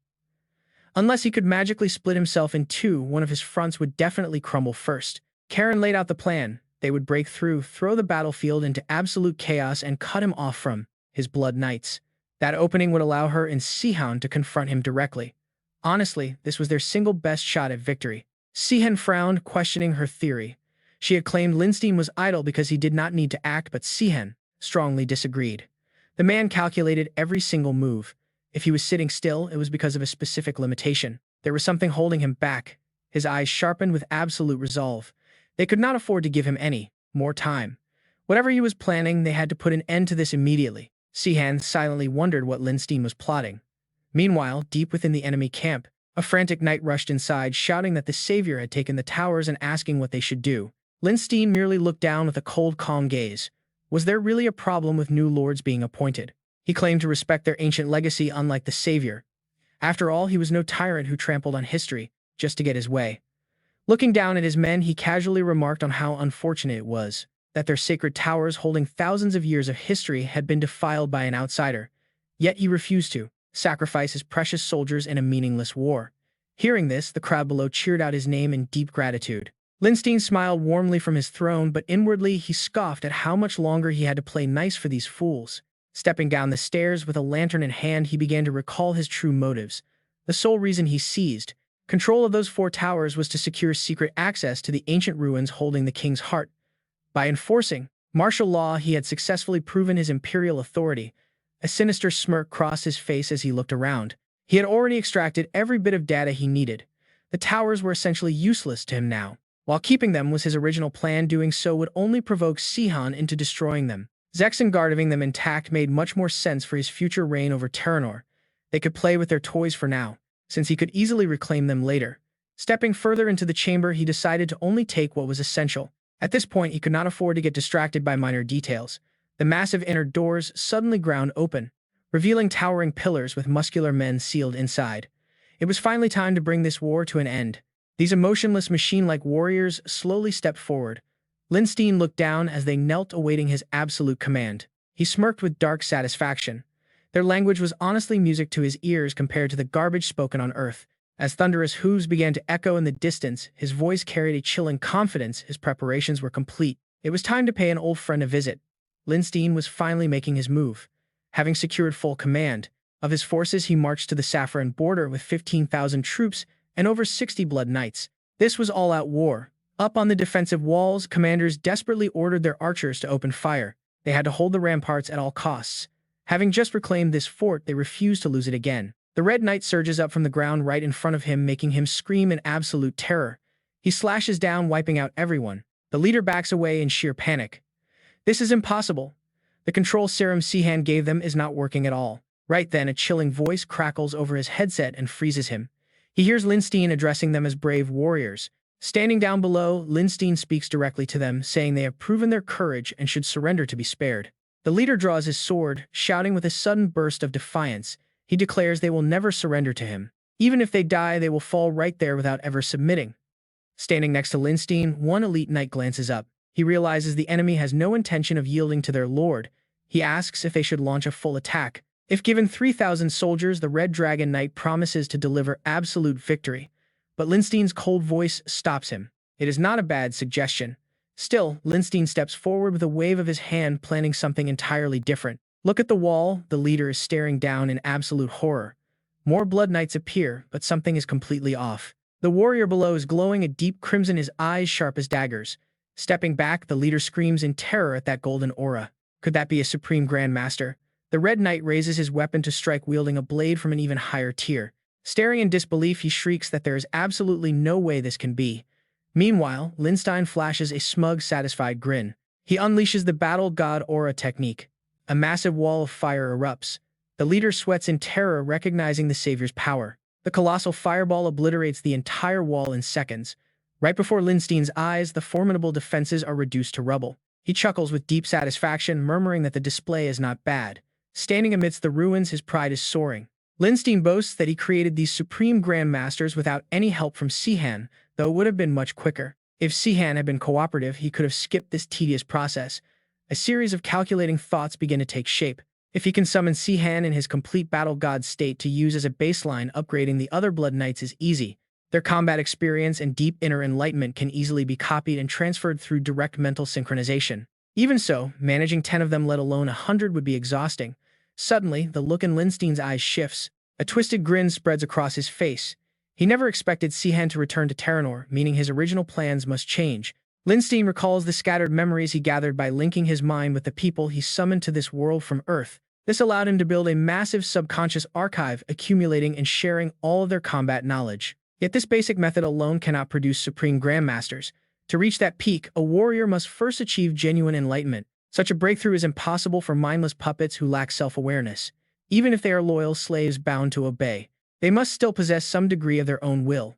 Unless he could magically split himself in two, one of his fronts would definitely crumble first. Karen laid out the plan. They would break through, throw the battlefield into absolute chaos, and cut him off from his Blood Knights. That opening would allow her and Sihan to confront him directly. Honestly, this was their single best shot at victory. Sihan frowned, questioning her theory. She had claimed Lindstein was idle because he did not need to act, but Sihan strongly disagreed. The man calculated every single move. If he was sitting still, it was because of a specific limitation. There was something holding him back. His eyes sharpened with absolute resolve. They could not afford to give him any more time. Whatever he was planning, they had to put an end to this immediately. Sihan silently wondered what Lindstein was plotting. Meanwhile, deep within the enemy camp, a frantic knight rushed inside, shouting that the savior had taken the towers and asking what they should do. Lindstein merely looked down with a cold, calm gaze. Was there really a problem with new lords being appointed? He claimed to respect their ancient legacy, unlike the savior. After all, he was no tyrant who trampled on history just to get his way. Looking down at his men, he casually remarked on how unfortunate it was that their sacred towers holding thousands of years of history had been defiled by an outsider. Yet he refused to sacrifice his precious soldiers in a meaningless war. Hearing this, the crowd below cheered out his name in deep gratitude. Lindstein smiled warmly from his throne, but inwardly he scoffed at how much longer he had to play nice for these fools. Stepping down the stairs with a lantern in hand, he began to recall his true motives. The sole reason he seized control of those 4 towers was to secure secret access to the ancient ruins holding the king's heart. By enforcing martial law, he had successfully proven his imperial authority. A sinister smirk crossed his face as he looked around. He had already extracted every bit of data he needed. The towers were essentially useless to him now. While keeping them was his original plan, doing so would only provoke Sihan into destroying them. Zexan guarding them intact made much more sense for his future reign over Teranor. They could play with their toys for now, since he could easily reclaim them later. Stepping further into the chamber, he decided to only take what was essential. At this point, he could not afford to get distracted by minor details. The massive inner doors suddenly ground open, revealing towering pillars with muscular men sealed inside. It was finally time to bring this war to an end. These emotionless machine-like warriors slowly stepped forward. Lindstein looked down as they knelt awaiting his absolute command. He smirked with dark satisfaction. Their language was honestly music to his ears compared to the garbage spoken on Earth. As thunderous hooves began to echo in the distance, his voice carried a chilling confidence. His preparations were complete. It was time to pay an old friend a visit. Lindstein was finally making his move. Having secured full command of his forces, he marched to the Saffron border with 15,000 troops and over 60 blood knights. This was all-out war. Up on the defensive walls, commanders desperately ordered their archers to open fire. They had to hold the ramparts at all costs. Having just reclaimed this fort, they refused to lose it again. The Red Knight surges up from the ground right in front of him, making him scream in absolute terror. He slashes down, wiping out everyone. The leader backs away in sheer panic. This is impossible. The control serum Sihan gave them is not working at all. Right then, a chilling voice crackles over his headset and freezes him. He hears Lindstein addressing them as brave warriors. Standing down below, Lindstein speaks directly to them, saying they have proven their courage and should surrender to be spared. The leader draws his sword, shouting with a sudden burst of defiance. He declares they will never surrender to him. Even if they die, they will fall right there without ever submitting. Standing next to Lindstein, one elite knight glances up. He realizes the enemy has no intention of yielding to their lord. He asks if they should launch a full attack. If given 3,000 soldiers, the Red Dragon Knight promises to deliver absolute victory. But Lindstein's cold voice stops him. It is not a bad suggestion. Still, Lindstein steps forward with a wave of his hand, planning something entirely different. Look at the wall. The leader is staring down in absolute horror. More blood knights appear, but something is completely off. The warrior below is glowing a deep crimson, his eyes sharp as daggers. Stepping back, the leader screams in terror at that golden aura. Could that be a supreme grandmaster? The Red Knight raises his weapon to strike, wielding a blade from an even higher tier. Staring in disbelief, he shrieks that there is absolutely no way this can be. Meanwhile, Lindstein flashes a smug, satisfied grin. He unleashes the Battle God Aura technique. A massive wall of fire erupts. The leader sweats in terror, recognizing the savior's power. The colossal fireball obliterates the entire wall in seconds. Right before Lindstein's eyes, the formidable defenses are reduced to rubble. He chuckles with deep satisfaction, murmuring that the display is not bad. Standing amidst the ruins, his pride is soaring. Lindstein boasts that he created these supreme grandmasters without any help from Sihan, though it would have been much quicker. If Sihan had been cooperative, he could have skipped this tedious process. A series of calculating thoughts begin to take shape. If he can summon Sihan in his complete battle god state to use as a baseline, upgrading the other Blood Knights is easy. Their combat experience and deep inner enlightenment can easily be copied and transferred through direct mental synchronization. Even so, managing 10 of them, let alone 100, would be exhausting. Suddenly, the look in Lindstein's eyes shifts. A twisted grin spreads across his face. He never expected Sihan to return to Teranor, meaning his original plans must change. Lindstein recalls the scattered memories he gathered by linking his mind with the people he summoned to this world from Earth. This allowed him to build a massive subconscious archive, accumulating and sharing all of their combat knowledge. Yet this basic method alone cannot produce supreme grandmasters. To reach that peak, a warrior must first achieve genuine enlightenment. Such a breakthrough is impossible for mindless puppets who lack self-awareness. Even if they are loyal slaves bound to obey, they must still possess some degree of their own will.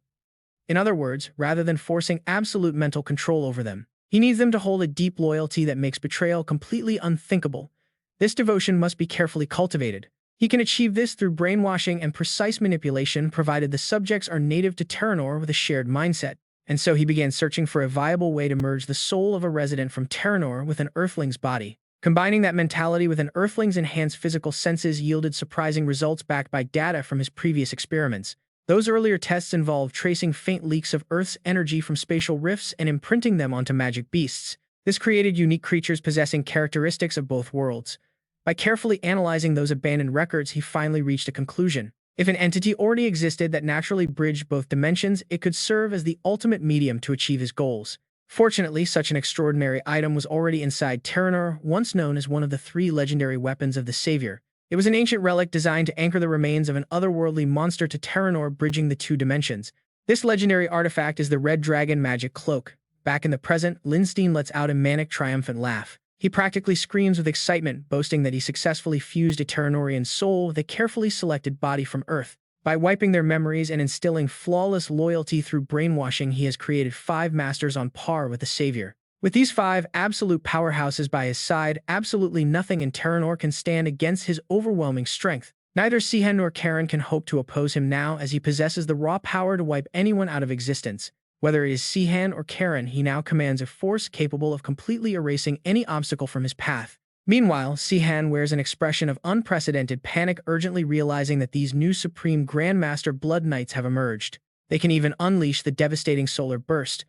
In other words, rather than forcing absolute mental control over them, He needs them to hold a deep loyalty that makes betrayal completely unthinkable. This devotion must be carefully cultivated. He can achieve this through brainwashing and precise manipulation, provided the subjects are native to Teranor with a shared mindset. And so he began searching for a viable way to merge the soul of a resident from Teranor with an Earthling's body. Combining that mentality with an Earthling's enhanced physical senses yielded surprising results backed by data from his previous experiments. Those earlier tests involved tracing faint leaks of Earth's energy from spatial rifts and imprinting them onto magic beasts. This created unique creatures possessing characteristics of both worlds. By carefully analyzing those abandoned records, he finally reached a conclusion. If an entity already existed that naturally bridged both dimensions, it could serve as the ultimate medium to achieve his goals. Fortunately, such an extraordinary item was already inside Teranor, once known as one of the 3 legendary weapons of the Savior. It was an ancient relic designed to anchor the remains of an otherworldly monster to Teranor, bridging the 2 dimensions. This legendary artifact is the Red Dragon Magic Cloak. Back in the present, Lindstein lets out a manic, triumphant laugh. He practically screams with excitement, boasting that he successfully fused a Teranorian soul with a carefully selected body from Earth. By wiping their memories and instilling flawless loyalty through brainwashing, he has created 5 masters on par with the Savior. With these 5 absolute powerhouses by his side, absolutely nothing in Teranor can stand against his overwhelming strength. Neither Sihan nor Karen can hope to oppose him now, as he possesses the raw power to wipe anyone out of existence. Whether it is Sihan or Karen, he now commands a force capable of completely erasing any obstacle from his path. Meanwhile, Sihan wears an expression of unprecedented panic, urgently realizing that these new Supreme Grandmaster Blood Knights have emerged. They can even unleash the devastating solar burst.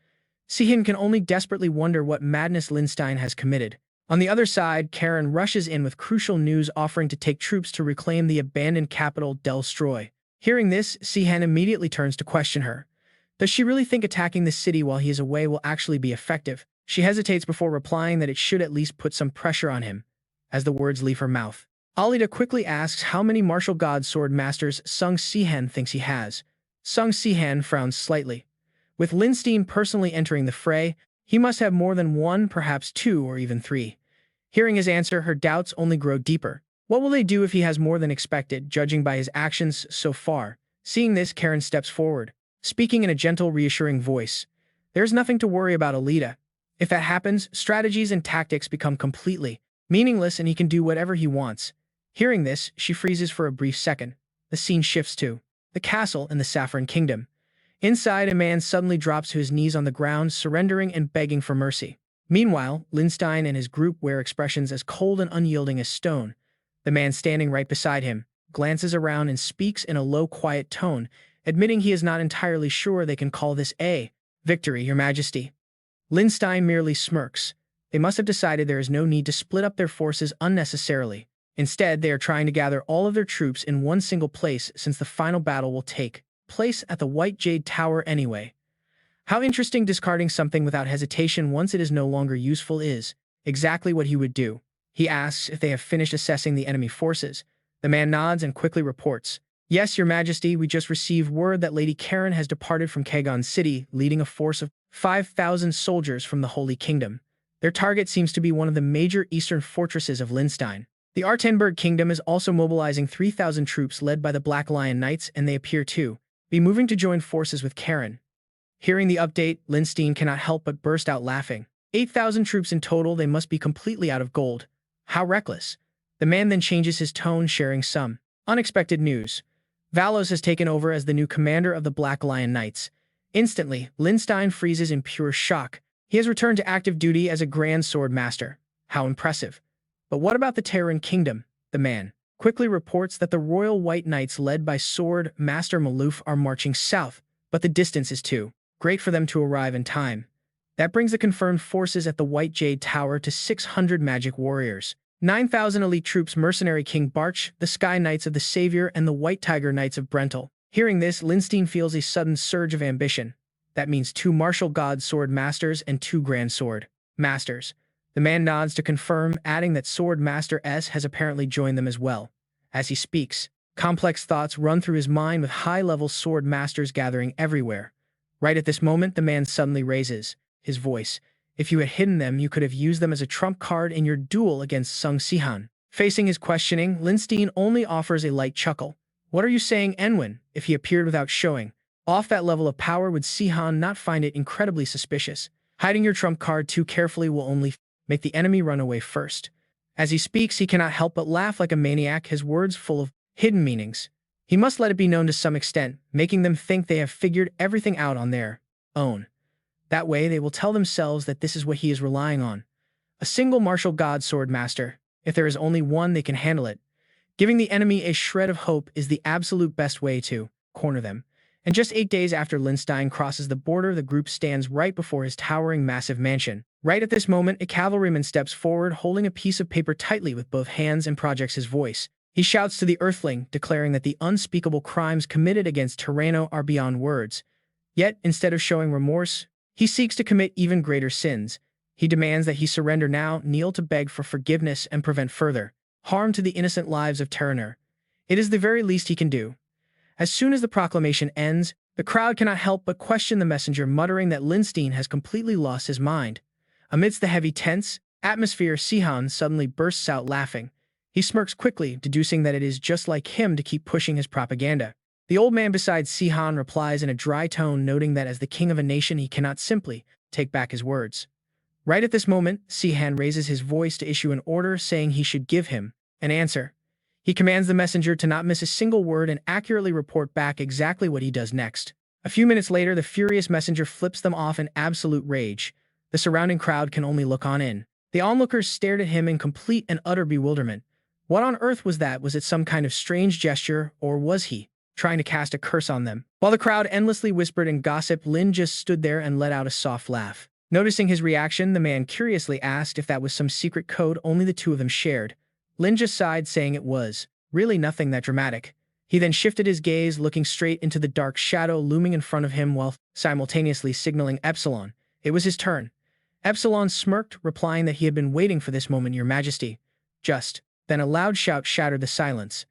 Sihan can only desperately wonder what madness Lindstein has committed. On the other side, Karen rushes in with crucial news, offering to take troops to reclaim the abandoned capital Delstroy. Hearing this, Sihan immediately turns to question her. Does she really think attacking the city while he is away will actually be effective? She hesitates before replying that it should at least put some pressure on him. As the words leave her mouth, Alita quickly asks how many martial god sword masters Sung Sihan thinks he has. Sung Sihan frowns slightly. With Lindstein personally entering the fray, he must have more than 1, perhaps 2, or even 3. Hearing his answer, her doubts only grow deeper. What will they do if he has more than expected, judging by his actions so far? Seeing this, Karen steps forward, speaking in a gentle, reassuring voice. There's nothing to worry about, Alita. If that happens, strategies and tactics become completely meaningless and he can do whatever he wants. Hearing this, she freezes for a brief second. The scene shifts to the castle in the Saffron Kingdom. Inside, a man suddenly drops to his knees on the ground, surrendering and begging for mercy. Meanwhile, Lindstein and his group wear expressions as cold and unyielding as stone. The man standing right beside him glances around and speaks in a low, quiet tone, admitting he is not entirely sure they can call this a victory, Your Majesty. Lindstein merely smirks. They must have decided there is no need to split up their forces unnecessarily. Instead, they are trying to gather all of their troops in one single place, since the final battle will take place at the White Jade Tower anyway. How interesting. Discarding something without hesitation once it is no longer useful is exactly what he would do. He asks if they have finished assessing the enemy forces. The man nods and quickly reports, Yes, Your Majesty, we just received word that Lady Karen has departed from Kagon City, leading a force of 5,000 soldiers from the Holy Kingdom. Their target seems to be one of the major eastern fortresses of Lindstein. The Artenberg Kingdom is also mobilizing 3,000 troops led by the Black Lion Knights, and they appear to be moving to join forces with Karen. Hearing the update, Lindstein cannot help but burst out laughing. 8,000 troops in total, they must be completely out of gold. How reckless. The man then changes his tone, sharing some unexpected news. Valos has taken over as the new commander of the Black Lion Knights. Instantly, Lindstein freezes in pure shock. He has returned to active duty as a Grand Sword Master. How impressive. But what about the Terran Kingdom? The man quickly reports that the Royal White Knights led by Sword Master Maloof are marching south, but the distance is too great for them to arrive in time. That brings the confirmed forces at the White Jade Tower to 600 magic warriors, 9,000 elite troops, mercenary King Barch, the Sky Knights of the Savior, and the White Tiger Knights of Brental. Hearing this, Lindstein feels a sudden surge of ambition. That means 2 martial god sword masters and 2 grand sword masters. The man nods to confirm, adding that Sword Master S has apparently joined them as well. As he speaks, complex thoughts run through his mind, with high-level sword masters gathering everywhere. Right at this moment, the man suddenly raises his voice. If you had hidden them, you could have used them as a trump card in your duel against Sung Sihan. Facing his questioning, Lindstein only offers a light chuckle. What are you saying, Enwin? If he appeared without showing off that level of power, would Sihan not find it incredibly suspicious? Hiding your trump card too carefully will only make the enemy run away first. As he speaks, he cannot help but laugh like a maniac, his words full of hidden meanings. He must let it be known to some extent, making them think they have figured everything out on their own. That way, they will tell themselves that this is what he is relying on. A single martial god sword master. If there is only one, they can handle it. Giving the enemy a shred of hope is the absolute best way to corner them. And just 8 days after Linstein crosses the border, the group stands right before his towering massive mansion. Right at this moment, a cavalryman steps forward, holding a piece of paper tightly with both hands and projects his voice. He shouts to the Earthling, declaring that the unspeakable crimes committed against Teranor are beyond words. Yet, instead of showing remorse, he seeks to commit even greater sins. He demands that he surrender now, kneel to beg for forgiveness, and prevent further harm to the innocent lives of Teranor. It is the very least he can do. As soon as the proclamation ends, the crowd cannot help but question the messenger, muttering that Linstein has completely lost his mind. Amidst the heavy, tense atmosphere, Sihan suddenly bursts out laughing. He smirks quickly, deducing that it is just like him to keep pushing his propaganda. The old man beside Sihan replies in a dry tone, noting that as the king of a nation, he cannot simply take back his words. Right at this moment, Sihan raises his voice to issue an order, saying he should give him an answer. He commands the messenger to not miss a single word and accurately report back exactly what he does next. A few minutes later, the furious messenger flips them off in absolute rage. The surrounding crowd can only look on in. The onlookers stared at him in complete and utter bewilderment. What on earth was that? Was it some kind of strange gesture, or was he trying to cast a curse on them? While the crowd endlessly whispered and gossiped, Lin just stood there and let out a soft laugh. Noticing his reaction, the man curiously asked if that was some secret code only the two of them shared. Lin just sighed, saying it was really nothing that dramatic. He then shifted his gaze, looking straight into the dark shadow looming in front of him while simultaneously signaling Epsilon. It was his turn. Epsilon smirked, replying that he had been waiting for this moment, Your Majesty. Just then a loud shout shattered the silence.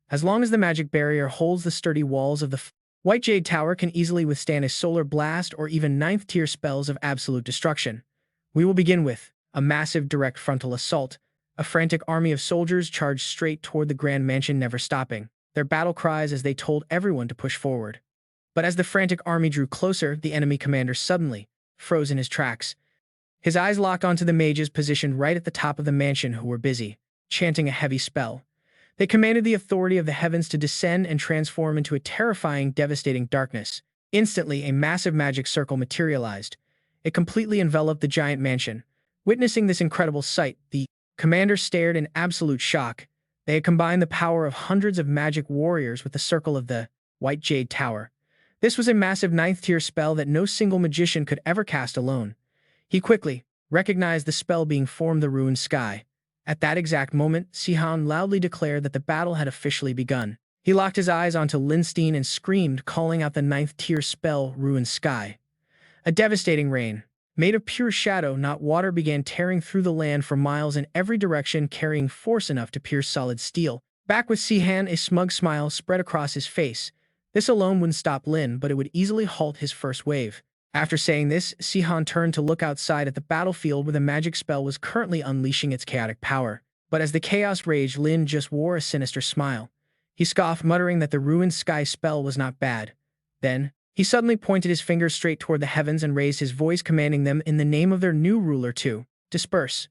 As long as the magic barrier holds, the sturdy walls of the White Jade Tower can easily withstand a solar blast or even 9th-tier spells of absolute destruction. We will begin with a massive direct frontal assault. A frantic army of soldiers charged straight toward the Grand Mansion, never stopping their battle cries as they told everyone to push forward. But as the frantic army drew closer, the enemy commander suddenly froze in his tracks. His eyes locked onto the mages positioned right at the top of the mansion, who were busy chanting a heavy spell. They commanded the authority of the heavens to descend and transform into a terrifying, devastating darkness. Instantly, a massive magic circle materialized. It completely enveloped the giant mansion. Witnessing this incredible sight, the commander stared in absolute shock. They had combined the power of hundreds of magic warriors with the circle of the White Jade Tower. This was a massive 9th-tier spell that no single magician could ever cast alone. He quickly recognized the spell being formed, the ruined sky. At that exact moment, Sihan loudly declared that the battle had officially begun. He locked his eyes onto Linstein and screamed, calling out the 9th-tier spell, Ruined Sky. A devastating rain, made of pure shadow, not water, began tearing through the land for miles in every direction, carrying force enough to pierce solid steel. Back with Sihan, a smug smile spread across his face. This alone wouldn't stop Lin, but it would easily halt his first wave. After saying this, Sihan turned to look outside at the battlefield where the magic spell was currently unleashing its chaotic power. But as the chaos raged, Lin just wore a sinister smile. He scoffed, muttering that the Ruined Sky spell was not bad. Then, he suddenly pointed his finger straight toward the heavens and raised his voice, commanding them in the name of their new ruler to disperse.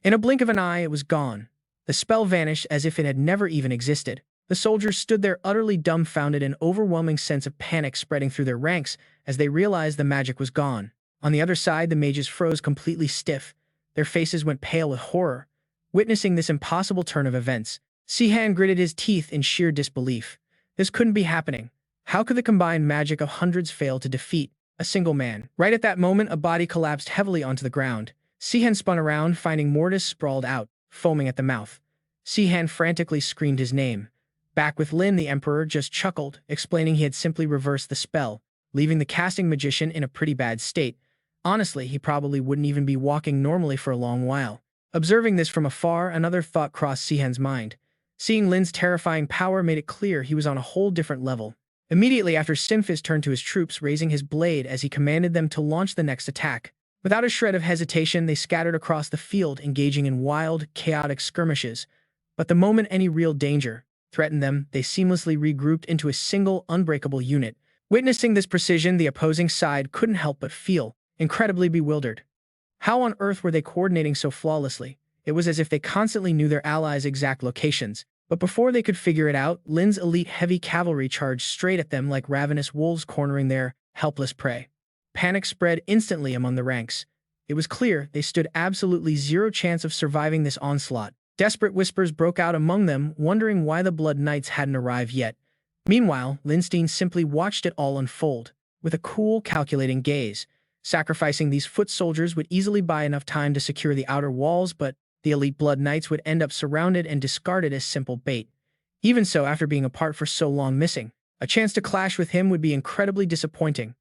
In a blink of an eye, it was gone. The spell vanished as if it had never even existed. The soldiers stood there utterly dumbfounded, an overwhelming sense of panic spreading through their ranks as they realized the magic was gone. On the other side, the mages froze completely stiff. Their faces went pale with horror. Witnessing this impossible turn of events, Sihan gritted his teeth in sheer disbelief. This couldn't be happening. How could the combined magic of hundreds fail to defeat a single man? Right at that moment, a body collapsed heavily onto the ground. Sihan spun around, finding Mortis sprawled out, foaming at the mouth. Sihan frantically screamed his name. Back with Lin, the Emperor just chuckled, explaining he had simply reversed the spell, leaving the casting magician in a pretty bad state. Honestly, he probably wouldn't even be walking normally for a long while. Observing this from afar, another thought crossed Sihan's mind. Seeing Lin's terrifying power made it clear he was on a whole different level. Immediately after, Sinfis turned to his troops, raising his blade as he commanded them to launch the next attack. Without a shred of hesitation, they scattered across the field, engaging in wild, chaotic skirmishes. But the moment any real danger threatened them, they seamlessly regrouped into a single, unbreakable unit. Witnessing this precision, the opposing side couldn't help but feel incredibly bewildered. How on earth were they coordinating so flawlessly? It was as if they constantly knew their allies' exact locations. But before they could figure it out, Lin's elite heavy cavalry charged straight at them like ravenous wolves cornering their helpless prey. Panic spread instantly among the ranks. It was clear they stood absolutely zero chance of surviving this onslaught. Desperate whispers broke out among them, wondering why the Blood Knights hadn't arrived yet. Meanwhile, Lindstein simply watched it all unfold, with a cool, calculating gaze. Sacrificing these foot soldiers would easily buy enough time to secure the outer walls, but the elite Blood Knights would end up surrounded and discarded as simple bait. Even so, after being apart for so long missing, a chance to clash with him would be incredibly disappointing.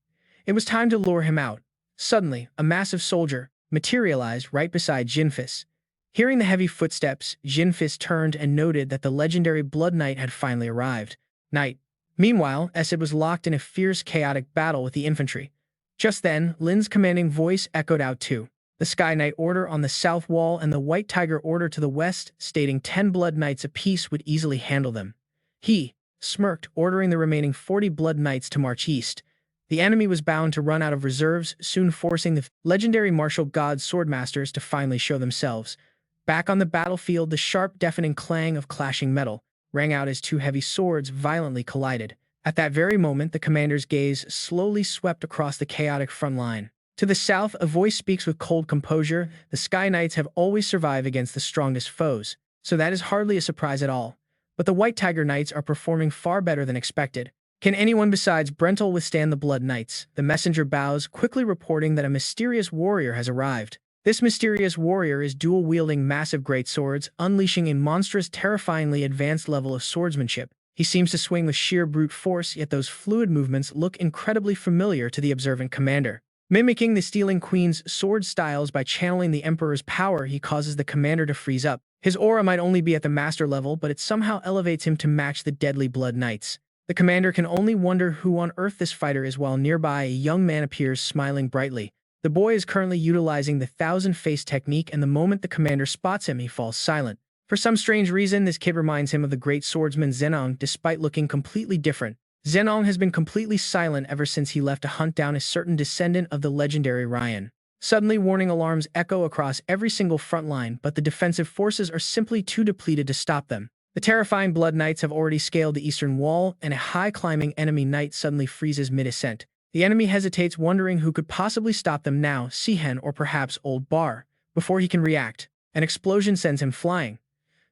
It was time to lure him out. Suddenly, a massive soldier materialized right beside Jinfis. Hearing the heavy footsteps, Jinfis turned and noted that the legendary Blood Knight had finally arrived. Knight. Meanwhile, Esed was locked in a fierce, chaotic battle with the infantry. Just then, Lin's commanding voice echoed out too. The Sky Knight Order on the south wall and the White Tiger Order to the west, stating 10 Blood Knights apiece would easily handle them. He smirked, ordering the remaining 40 Blood Knights to march east. The enemy was bound to run out of reserves, soon forcing the legendary martial god swordmasters to finally show themselves. Back on the battlefield, the sharp, deafening clang of clashing metal rang out as two heavy swords violently collided. At that very moment, the commander's gaze slowly swept across the chaotic front line. To the south, a voice speaks with cold composure. The Sky Knights have always survived against the strongest foes, so that is hardly a surprise at all. But the White Tiger Knights are performing far better than expected. Can anyone besides Brentel withstand the Blood Knights? The messenger bows, quickly reporting that a mysterious warrior has arrived. This mysterious warrior is dual-wielding massive greatswords, unleashing a monstrous, terrifyingly advanced level of swordsmanship. He seems to swing with sheer brute force, yet those fluid movements look incredibly familiar to the observant commander. Mimicking the Stealing Queen's sword styles by channeling the Emperor's power, he causes the commander to freeze up. His aura might only be at the master level, but it somehow elevates him to match the deadly Blood Knights. The commander can only wonder who on earth this fighter is, while nearby a young man appears, smiling brightly. The boy is currently utilizing the thousand-face technique, and the moment the commander spots him, he falls silent. For some strange reason, this kid reminds him of the great swordsman Zenong, despite looking completely different. Zenong has been completely silent ever since he left to hunt down a certain descendant of the legendary Ryan. Suddenly, warning alarms echo across every single front line, but the defensive forces are simply too depleted to stop them. The terrifying Blood Knights have already scaled the eastern wall, and a high-climbing enemy knight suddenly freezes mid-ascent. The enemy hesitates, wondering who could possibly stop them now, Sihan or perhaps Old Bar. Before he can react, an explosion sends him flying.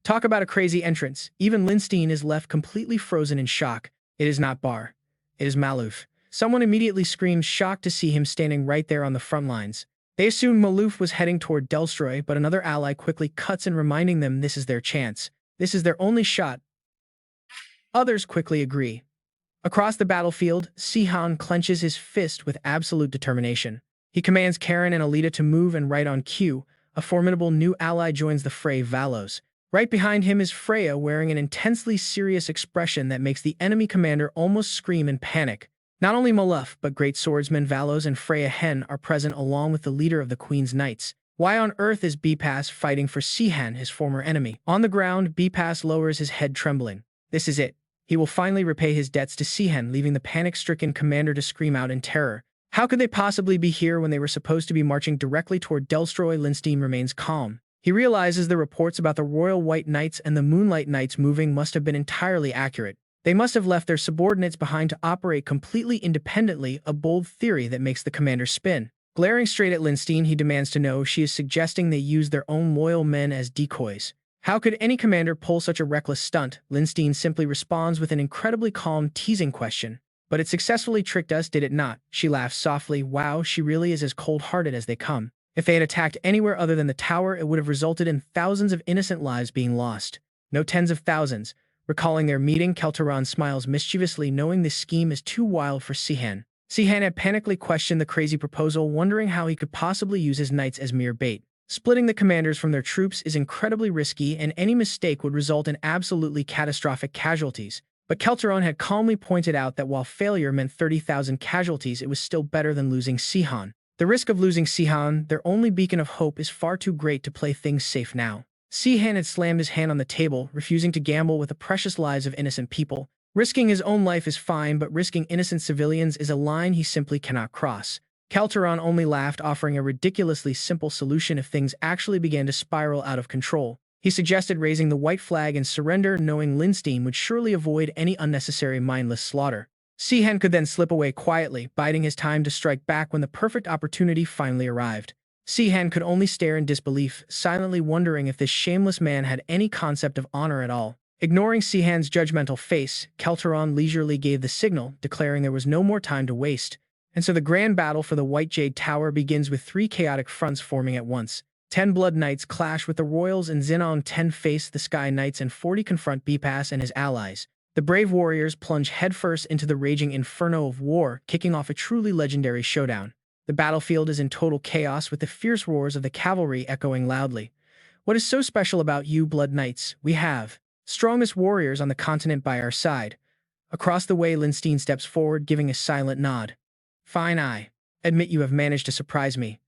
Talk about a crazy entrance. Even Lindstein is left completely frozen in shock. It is not Bar. It is Maluf. Someone immediately screams, shocked to see him standing right there on the front lines. They assume Maluf was heading toward Delstroy, but another ally quickly cuts in, reminding them this is their chance. This is their only shot. Others quickly agree. Across the battlefield, Sihan clenches his fist with absolute determination. He commands Karen and Alita to move, and right on cue, a formidable new ally joins the fray, Valos. Right behind him is Freya, wearing an intensely serious expression that makes the enemy commander almost scream in panic. Not only Maluf, but great swordsmen Valos and Freya Hen are present, along with the leader of the Queen's Knights. Why on earth is Bepas fighting for Sihan, his former enemy? On the ground, Bepas lowers his head, trembling. This is it. He will finally repay his debts to Sihan, leaving the panic-stricken commander to scream out in terror. How could they possibly be here when they were supposed to be marching directly toward Delstroy? Lindstein remains calm. He realizes the reports about the Royal White Knights and the Moonlight Knights moving must have been entirely accurate. They must have left their subordinates behind to operate completely independently, a bold theory that makes the commander spin. Glaring straight at Lindstein, he demands to know if she is suggesting they use their own loyal men as decoys. How could any commander pull such a reckless stunt? Lindstein simply responds with an incredibly calm, teasing question. But it successfully tricked us, did it not? She laughs softly. Wow, she really is as cold-hearted as they come. If they had attacked anywhere other than the tower, it would have resulted in thousands of innocent lives being lost. No tens of thousands. Recalling their meeting, Keltaron smiles mischievously, knowing this scheme is too wild for Sihan. Sihan had panically questioned the crazy proposal, wondering how he could possibly use his knights as mere bait. Splitting the commanders from their troops is incredibly risky, and any mistake would result in absolutely catastrophic casualties. But Keltaron had calmly pointed out that while failure meant 30,000 casualties, it was still better than losing Sihan. The risk of losing Sihan, their only beacon of hope, is far too great to play things safe now. Sihan had slammed his hand on the table, refusing to gamble with the precious lives of innocent people. Risking his own life is fine, but risking innocent civilians is a line he simply cannot cross. Teranor only laughed, offering a ridiculously simple solution if things actually began to spiral out of control. He suggested raising the white flag and surrender, knowing Lindstein would surely avoid any unnecessary mindless slaughter. Sihan could then slip away quietly, biding his time to strike back when the perfect opportunity finally arrived. Sihan could only stare in disbelief, silently wondering if this shameless man had any concept of honor at all. Ignoring Sihan's judgmental face, Teranor leisurely gave the signal, declaring there was no more time to waste. And so the grand battle for the White Jade Tower begins, with 3 chaotic fronts forming at once. 10 Blood Knights clash with the Royals in Xenon, 10 face the Sky Knights, and 40 confront Bepas and his allies. The brave warriors plunge headfirst into the raging inferno of war, kicking off a truly legendary showdown. The battlefield is in total chaos, with the fierce roars of the cavalry echoing loudly. What is so special about you, Blood Knights? We have strongest warriors on the continent by our side. Across the way, Lindstein steps forward, giving a silent nod. Fine, I admit you have managed to surprise me.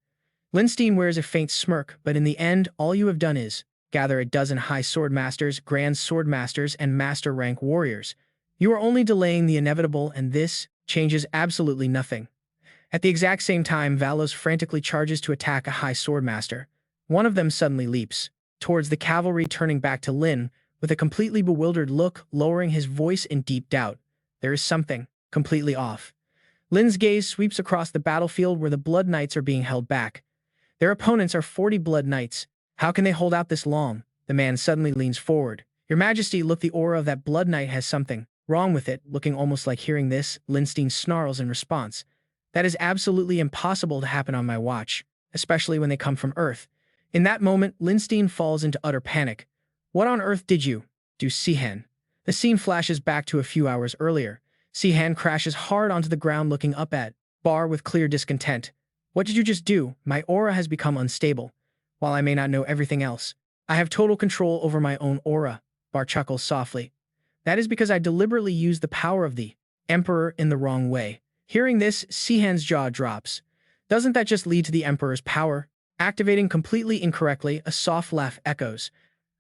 Lindstein wears a faint smirk, but in the end, all you have done is gather a dozen high sword masters, grand sword masters, and master rank warriors. You are only delaying the inevitable, and this changes absolutely nothing. At the exact same time, Valos frantically charges to attack a high sword master. One of them suddenly leaps towards the cavalry, turning back to Lin with a completely bewildered look, lowering his voice in deep doubt. There is something completely off. Lin's gaze sweeps across the battlefield where the Blood Knights are being held back. Their opponents are 40 Blood Knights. How can they hold out this long? The man suddenly leans forward. Your Majesty, look, the aura of that Blood Knight has something wrong with it. Looking almost like hearing this, Lindstein snarls in response. That is absolutely impossible to happen on my watch, especially when they come from Earth. In that moment, Lindstein falls into utter panic. What on earth did you do, Sihan? The scene flashes back to a few hours earlier. Sihan crashes hard onto the ground, looking up at Bar with clear discontent. What did you just do? My aura has become unstable. While I may not know everything else, I have total control over my own aura. Bar chuckles softly. That is because I deliberately used the power of the Emperor in the wrong way. Hearing this, Sihan's jaw drops. Doesn't that just lead to the Emperor's power activating completely incorrectly? A soft laugh echoes.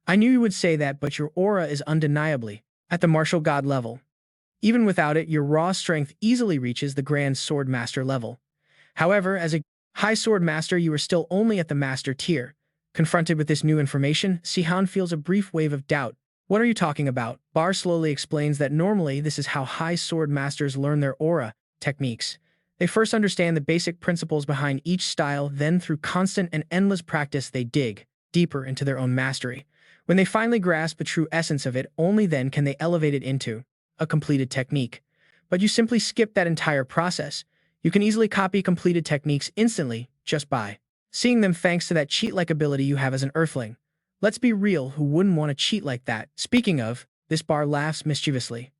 I knew you would say that, but your aura is undeniably at the martial god level. Even without it, your raw strength easily reaches the Grand Sword Master level. However, as a High Sword Master, you are still only at the Master tier. Confronted with this new information, Sihan feels a brief wave of doubt. What are you talking about? Bar slowly explains that normally this is how High Sword Masters learn their aura techniques. They first understand the basic principles behind each style, then through constant and endless practice they dig deeper into their own mastery. When they finally grasp the true essence of it, only then can they elevate it into a completed technique. But you simply skip that entire process. You can easily copy completed techniques instantly just by seeing them, thanks to that cheat-like ability you have as an Earthling. Let's be real, who wouldn't want to cheat like that? Speaking of, this Bar laughs mischievously.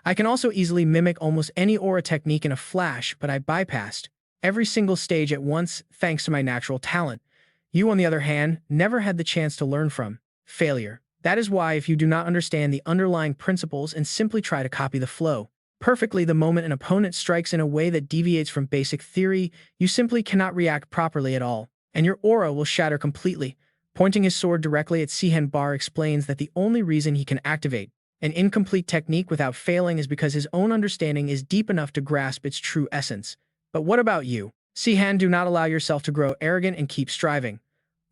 I can also easily mimic almost any aura technique in a flash, but I bypassed every single stage at once thanks to my natural talent. You, on the other hand, never had the chance to learn from failure. That is why, if you do not understand the underlying principles and simply try to copy the flow perfectly the moment an opponent strikes in a way that deviates from basic theory, you simply cannot react properly at all, and your aura will shatter completely. Pointing his sword directly at Sihan, Bar explains that the only reason he can activate an incomplete technique without failing is because his own understanding is deep enough to grasp its true essence. But what about you? Sihan, do not allow yourself to grow arrogant and keep striving.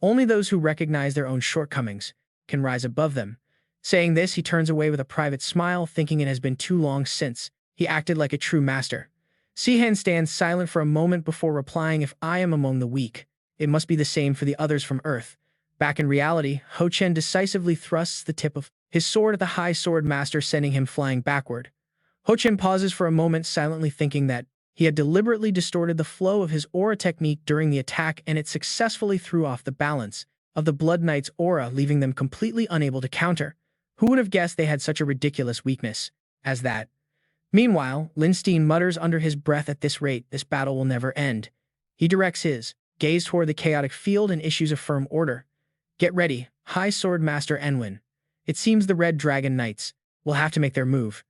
Only those who recognize their own shortcomings can rise above them. Saying this, he turns away with a private smile, thinking it has been too long since he acted like a true master. Sihan stands silent for a moment before replying, if I am among the weak, it must be the same for the others from Earth. Back in reality, Ho Chen decisively thrusts the tip of his sword at the High Sword Master, sending him flying backward. Ho Chen pauses for a moment, silently thinking that he had deliberately distorted the flow of his aura technique during the attack, and it successfully threw off the balance of the Blood Knight's aura, leaving them completely unable to counter. Who would have guessed they had such a ridiculous weakness as that? Meanwhile, Lindstein mutters under his breath, at this rate, this battle will never end. He directs his gaze toward the chaotic field and issues a firm order. Get ready, High Sword Master Enwin. It seems the Red Dragon Knights will have to make their move.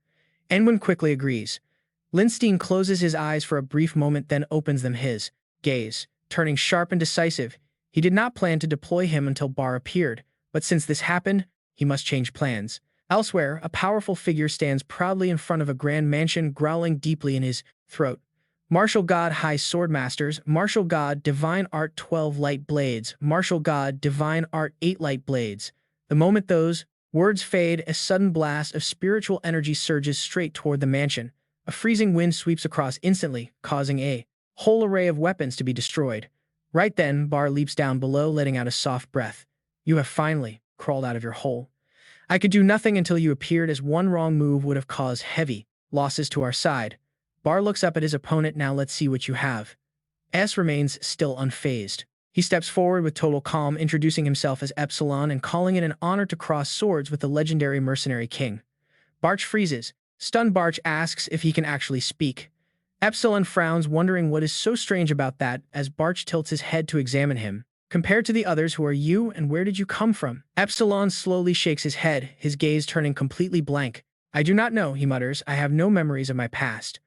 Enwin quickly agrees. Lindstein closes his eyes for a brief moment, then opens them, his gaze turning sharp and decisive. He did not plan to deploy him until Bar appeared, but since this happened, he must change plans. Elsewhere, a powerful figure stands proudly in front of a grand mansion, growling deeply in his throat. Martial God High Sword Masters, Martial God Divine Art 12 Light Blades, Martial God Divine Art 8 Light Blades. The moment those words fade, a sudden blast of spiritual energy surges straight toward the mansion. A freezing wind sweeps across instantly, causing a whole array of weapons to be destroyed. Right then, Bar leaps down below, letting out a soft breath. You have finally crawled out of your hole. I could do nothing until you appeared, as one wrong move would have caused heavy losses to our side. Bar looks up at his opponent. Now let's see what you have. S remains still unfazed. He steps forward with total calm, introducing himself as Epsilon and calling it an honor to cross swords with the legendary mercenary king. Barch freezes. Stunned, Barch asks if he can actually speak. Epsilon frowns, wondering what is so strange about that, as Barch tilts his head to examine him. Compared to the others, who are you and where did you come from? Epsilon slowly shakes his head, his gaze turning completely blank. I do not know, he mutters. I have no memories of my past.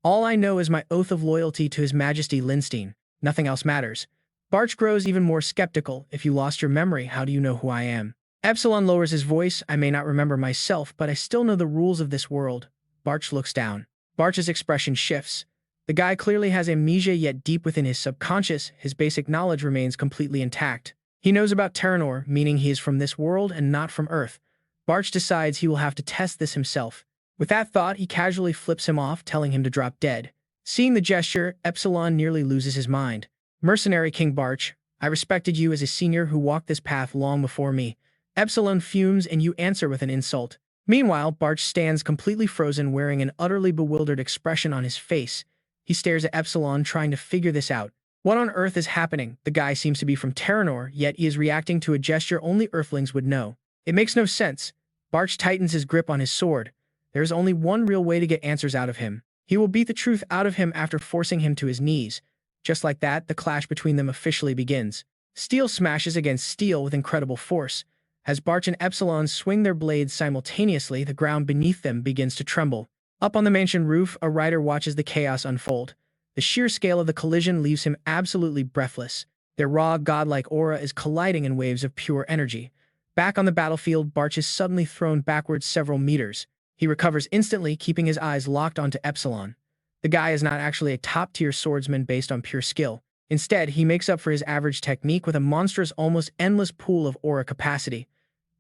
All I know is my oath of loyalty to His Majesty Linstein. Nothing else matters. Barch grows even more skeptical. If you lost your memory, how do you know who I am? Epsilon lowers his voice. I may not remember myself, but I still know the rules of this world. Barch looks down. Barch's expression shifts. The guy clearly has amnesia, yet deep within his subconscious, his basic knowledge remains completely intact. He knows about Teranor, meaning he is from this world and not from Earth. Barch decides he will have to test this himself. With that thought, he casually flips him off, telling him to drop dead. Seeing the gesture, Epsilon nearly loses his mind. Mercenary King Barch, I respected you as a senior who walked this path long before me. Epsilon fumes, and you answer with an insult. Meanwhile, Barch stands completely frozen, wearing an utterly bewildered expression on his face. He stares at Epsilon, trying to figure this out. What on earth is happening? The guy seems to be from Teranor, yet he is reacting to a gesture only Earthlings would know. It makes no sense. Barch tightens his grip on his sword. There is only one real way to get answers out of him. He will beat the truth out of him after forcing him to his knees. Just like that, the clash between them officially begins. Steel smashes against steel with incredible force. As Barch and Epsilon swing their blades simultaneously, the ground beneath them begins to tremble. Up on the mansion roof, a rider watches the chaos unfold. The sheer scale of the collision leaves him absolutely breathless. Their raw, godlike aura is colliding in waves of pure energy. Back on the battlefield, Barch is suddenly thrown backwards several meters. He recovers instantly, keeping his eyes locked onto Epsilon. The guy is not actually a top-tier swordsman based on pure skill. Instead, he makes up for his average technique with a monstrous, almost endless pool of aura capacity.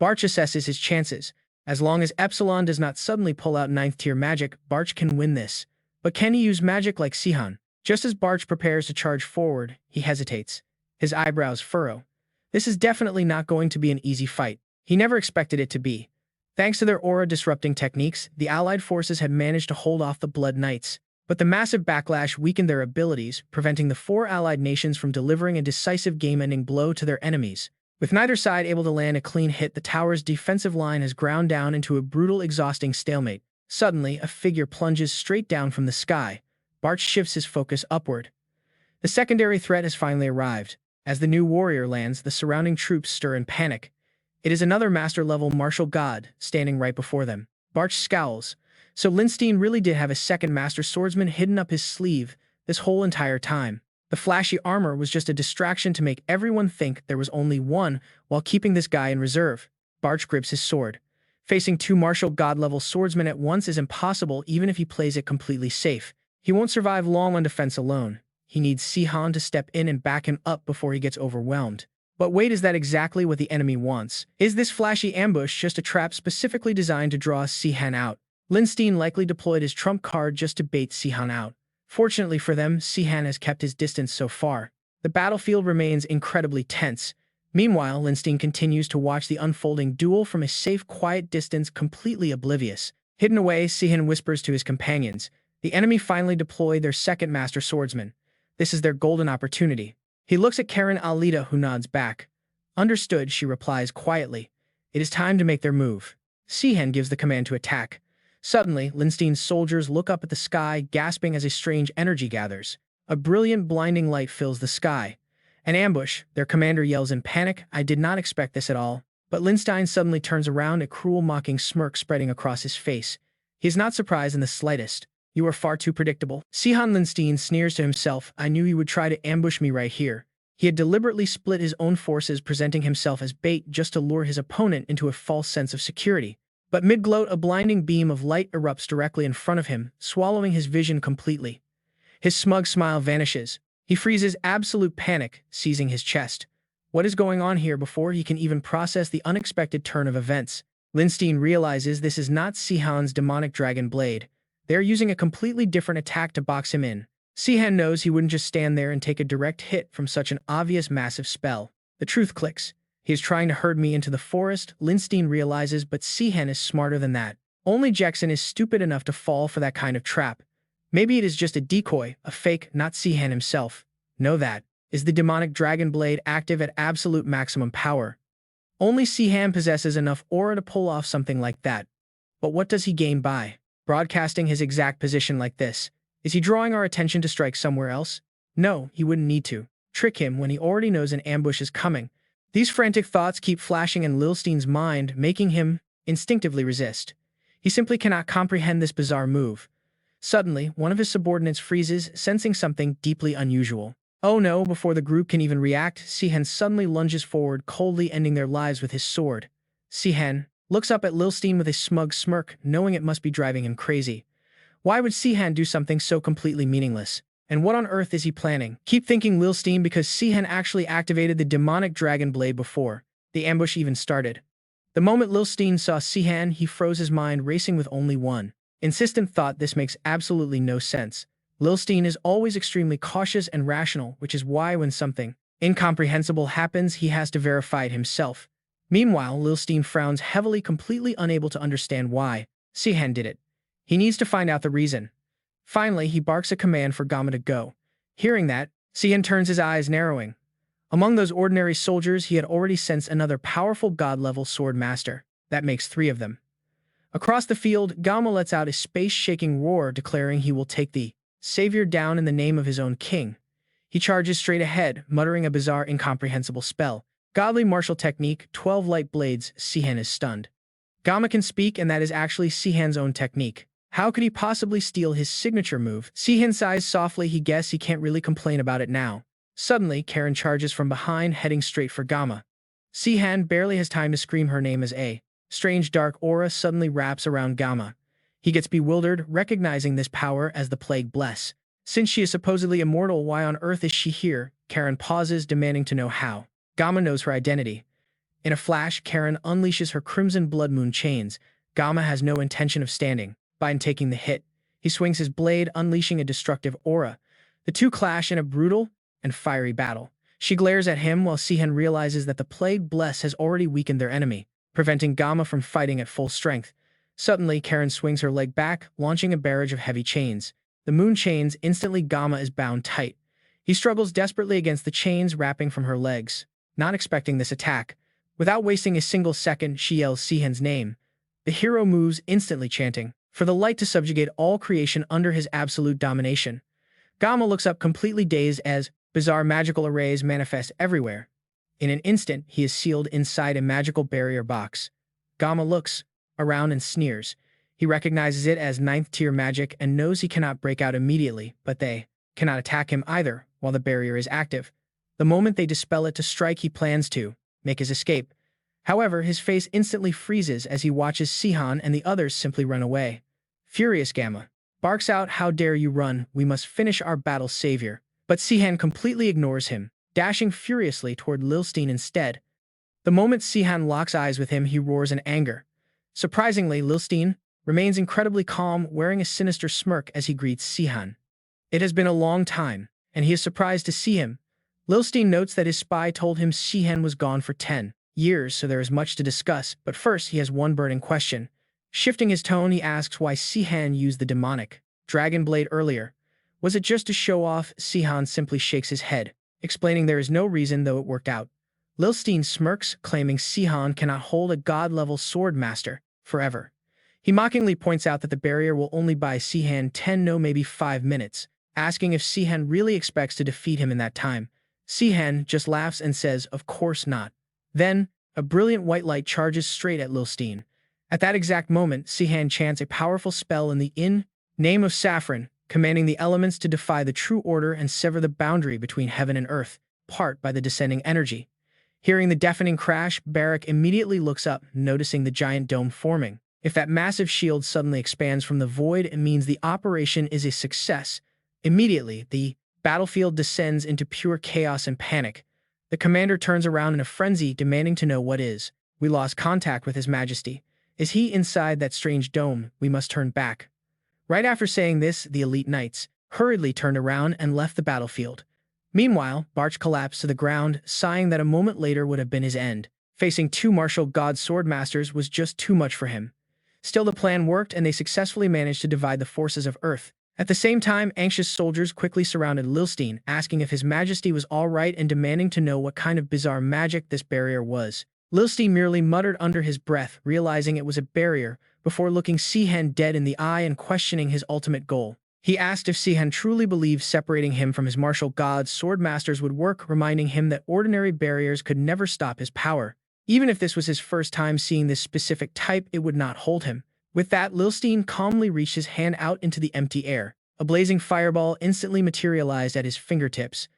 Barch assesses his chances. As long as Epsilon does not suddenly pull out 9th-tier magic, Barch can win this. But can he use magic like Sihan? Just as Barch prepares to charge forward, he hesitates. His eyebrows furrow. This is definitely not going to be an easy fight. He never expected it to be. Thanks to their aura-disrupting techniques, the Allied forces had managed to hold off the Blood Knights. But the massive backlash weakened their abilities, preventing the 4 Allied nations from delivering a decisive game-ending blow to their enemies. With neither side able to land a clean hit, the tower's defensive line has ground down into a brutal, exhausting stalemate. Suddenly, a figure plunges straight down from the sky. Barch shifts his focus upward. The secondary threat has finally arrived. As the new warrior lands, the surrounding troops stir in panic. It is another master-level martial god, standing right before them. Barch scowls. So Linstein really did have a second master swordsman hidden up his sleeve this whole entire time. The flashy armor was just a distraction to make everyone think there was only one, while keeping this guy in reserve. Barch grips his sword. Facing 2 martial god-level swordsmen at once is impossible, even if he plays it completely safe. He won't survive long on defense alone. He needs Sihan to step in and back him up before he gets overwhelmed. But wait, is that exactly what the enemy wants? Is this flashy ambush just a trap specifically designed to draw Sihan out? Linstein likely deployed his trump card just to bait Sihan out. Fortunately for them, Sihan has kept his distance so far. The battlefield remains incredibly tense. Meanwhile, Linstein continues to watch the unfolding duel from a safe, quiet distance, completely oblivious. Hidden away, Sihan whispers to his companions. The enemy finally deployed their second master swordsman. This is their golden opportunity. He looks at Karen Alita, who nods back. Understood, she replies quietly. It is time to make their move. Sihan gives the command to attack. Suddenly, Linstein's soldiers look up at the sky, gasping as a strange energy gathers. A brilliant, blinding light fills the sky. An ambush, their commander yells in panic. I did not expect this at all. But Linstein suddenly turns around, a cruel, mocking smirk spreading across his face. He is not surprised in the slightest. You are far too predictable. Sihan. Linstein sneers to himself. I knew you would try to ambush me right here. He had deliberately split his own forces, presenting himself as bait just to lure his opponent into a false sense of security. But mid-gloat, a blinding beam of light erupts directly in front of him, swallowing his vision completely. His smug smile vanishes. He freezes absolute panic, seizing his chest. What is going on here before he can even process the unexpected turn of events? Lindstein realizes this is not Sihan's demonic dragon blade. They are using a completely different attack to box him in. Sihan knows he wouldn't just stand there and take a direct hit from such an obvious massive spell. The truth clicks. He is trying to herd me into the forest, Lindstein realizes, but Sihan is smarter than that. Only Jackson is stupid enough to fall for that kind of trap. Maybe it is just a decoy, a fake, not Sihan himself. Know that. Is the demonic dragon blade active at absolute maximum power? Only Sihan possesses enough aura to pull off something like that. But what does he gain by broadcasting his exact position like this? Is he drawing our attention to strike somewhere else? No, he wouldn't need to. Trick him when he already knows an ambush is coming. These frantic thoughts keep flashing in Lilstein's mind, making him instinctively resist. He simply cannot comprehend this bizarre move. Suddenly, one of his subordinates freezes, sensing something deeply unusual. Oh no, before the group can even react, Sihan suddenly lunges forward, coldly ending their lives with his sword. Sihan looks up at Lilstein with a smug smirk, knowing it must be driving him crazy. Why would Sihan do something so completely meaningless? And what on earth is he planning? Keep thinking Lilstein, because Sihan actually activated the demonic dragon blade before the ambush even started. The moment Lilstein saw Sihan, he froze, his mind racing with only one insistent thought: this makes absolutely no sense. Lilstein is always extremely cautious and rational, which is why when something incomprehensible happens, he has to verify it himself. Meanwhile, Lilstein frowns heavily, completely unable to understand why Sihan did it. He needs to find out the reason. Finally, he barks a command for Gamma to go. Hearing that, Sihan turns, his eyes narrowing. Among those ordinary soldiers, he had already sensed another powerful god-level sword master. That makes 3 of them. Across the field, Gamma lets out a space-shaking roar, declaring he will take the savior down in the name of his own king. He charges straight ahead, muttering a bizarre, incomprehensible spell. Godly martial technique, 12 light blades. Sihan is stunned. Gamma can speak, and that is actually Sihan's own technique. How could he possibly steal his signature move? Sihan sighs softly. He guesses he can't really complain about it now. Suddenly, Karen charges from behind, heading straight for Gamma. Sihan barely has time to scream her name as a strange dark aura suddenly wraps around Gamma. He gets bewildered, recognizing this power as the Plague Bless. Since she is supposedly immortal, why on earth is she here? Karen pauses, demanding to know how. Gamma knows her identity. In a flash, Karen unleashes her crimson blood moon chains. Gamma has no intention of standing by taking the hit. He swings his blade, unleashing a destructive aura. The two clash in a brutal and fiery battle. She glares at him while Sihan realizes that the Plague Bless has already weakened their enemy, preventing Gamma from fighting at full strength. Suddenly, Karen swings her leg back, launching a barrage of heavy chains. The moon chains, instantly Gamma is bound tight. He struggles desperately against the chains wrapping from her legs, not expecting this attack. Without wasting a single second, she yells Sihan's name. The hero moves, instantly chanting for the light to subjugate all creation under his absolute domination. Gamma looks up, completely dazed, as bizarre magical arrays manifest everywhere. In an instant, he is sealed inside a magical barrier box. Gamma looks around and sneers. He recognizes it as 9th-tier magic and knows he cannot break out immediately, but they cannot attack him either while the barrier is active. The moment they dispel it to strike, he plans to make his escape. However, his face instantly freezes as he watches Sihan and the others simply run away. Furious, Gamma barks out, "How dare you run? We must finish our battle, savior." But Sihan completely ignores him, dashing furiously toward Lilstein instead. The moment Sihan locks eyes with him, he roars in anger. Surprisingly, Lilstein remains incredibly calm, wearing a sinister smirk as he greets Sihan. It has been a long time, and he is surprised to see him. Lilstein notes that his spy told him Sihan was gone for 10 years, so there is much to discuss, but first he has one burning question. Shifting his tone, he asks why Sihan used the demonic dragon blade earlier. Was it just to show off? Sihan simply shakes his head, explaining there is no reason, though it worked out. Lilstein smirks, claiming Sihan cannot hold a god-level sword master forever. He mockingly points out that the barrier will only buy Sihan 10, no maybe 5 minutes, asking if Sihan really expects to defeat him in that time. Sihan just laughs and says, "Of course not." Then, a brilliant white light charges straight at Lilstein. At that exact moment, Sihan chants a powerful spell in the name of Saffron, commanding the elements to defy the true order and sever the boundary between heaven and earth, part by the descending energy. Hearing the deafening crash, Barak immediately looks up, noticing the giant dome forming. If that massive shield suddenly expands from the void, it means the operation is a success. Immediately, the battlefield descends into pure chaos and panic. The commander turns around in a frenzy, demanding to know what is. We lost contact with His Majesty. Is he inside that strange dome? We must turn back. Right after saying this, the elite knights hurriedly turned around and left the battlefield. Meanwhile, Barch collapsed to the ground, sighing that a moment later would have been his end. Facing two martial god swordmasters was just too much for him. Still, the plan worked, and they successfully managed to divide the forces of Earth. At the same time, anxious soldiers quickly surrounded Lilstein, asking if His Majesty was all right and demanding to know what kind of bizarre magic this barrier was. Lilstein merely muttered under his breath, realizing it was a barrier, before looking Sihan dead in the eye and questioning his ultimate goal. He asked if Sihan truly believed separating him from his martial gods swordmasters would work, reminding him that ordinary barriers could never stop his power. Even if this was his first time seeing this specific type, it would not hold him. With that, Lilstein calmly reached his hand out into the empty air. A blazing fireball instantly materialized at his fingertips.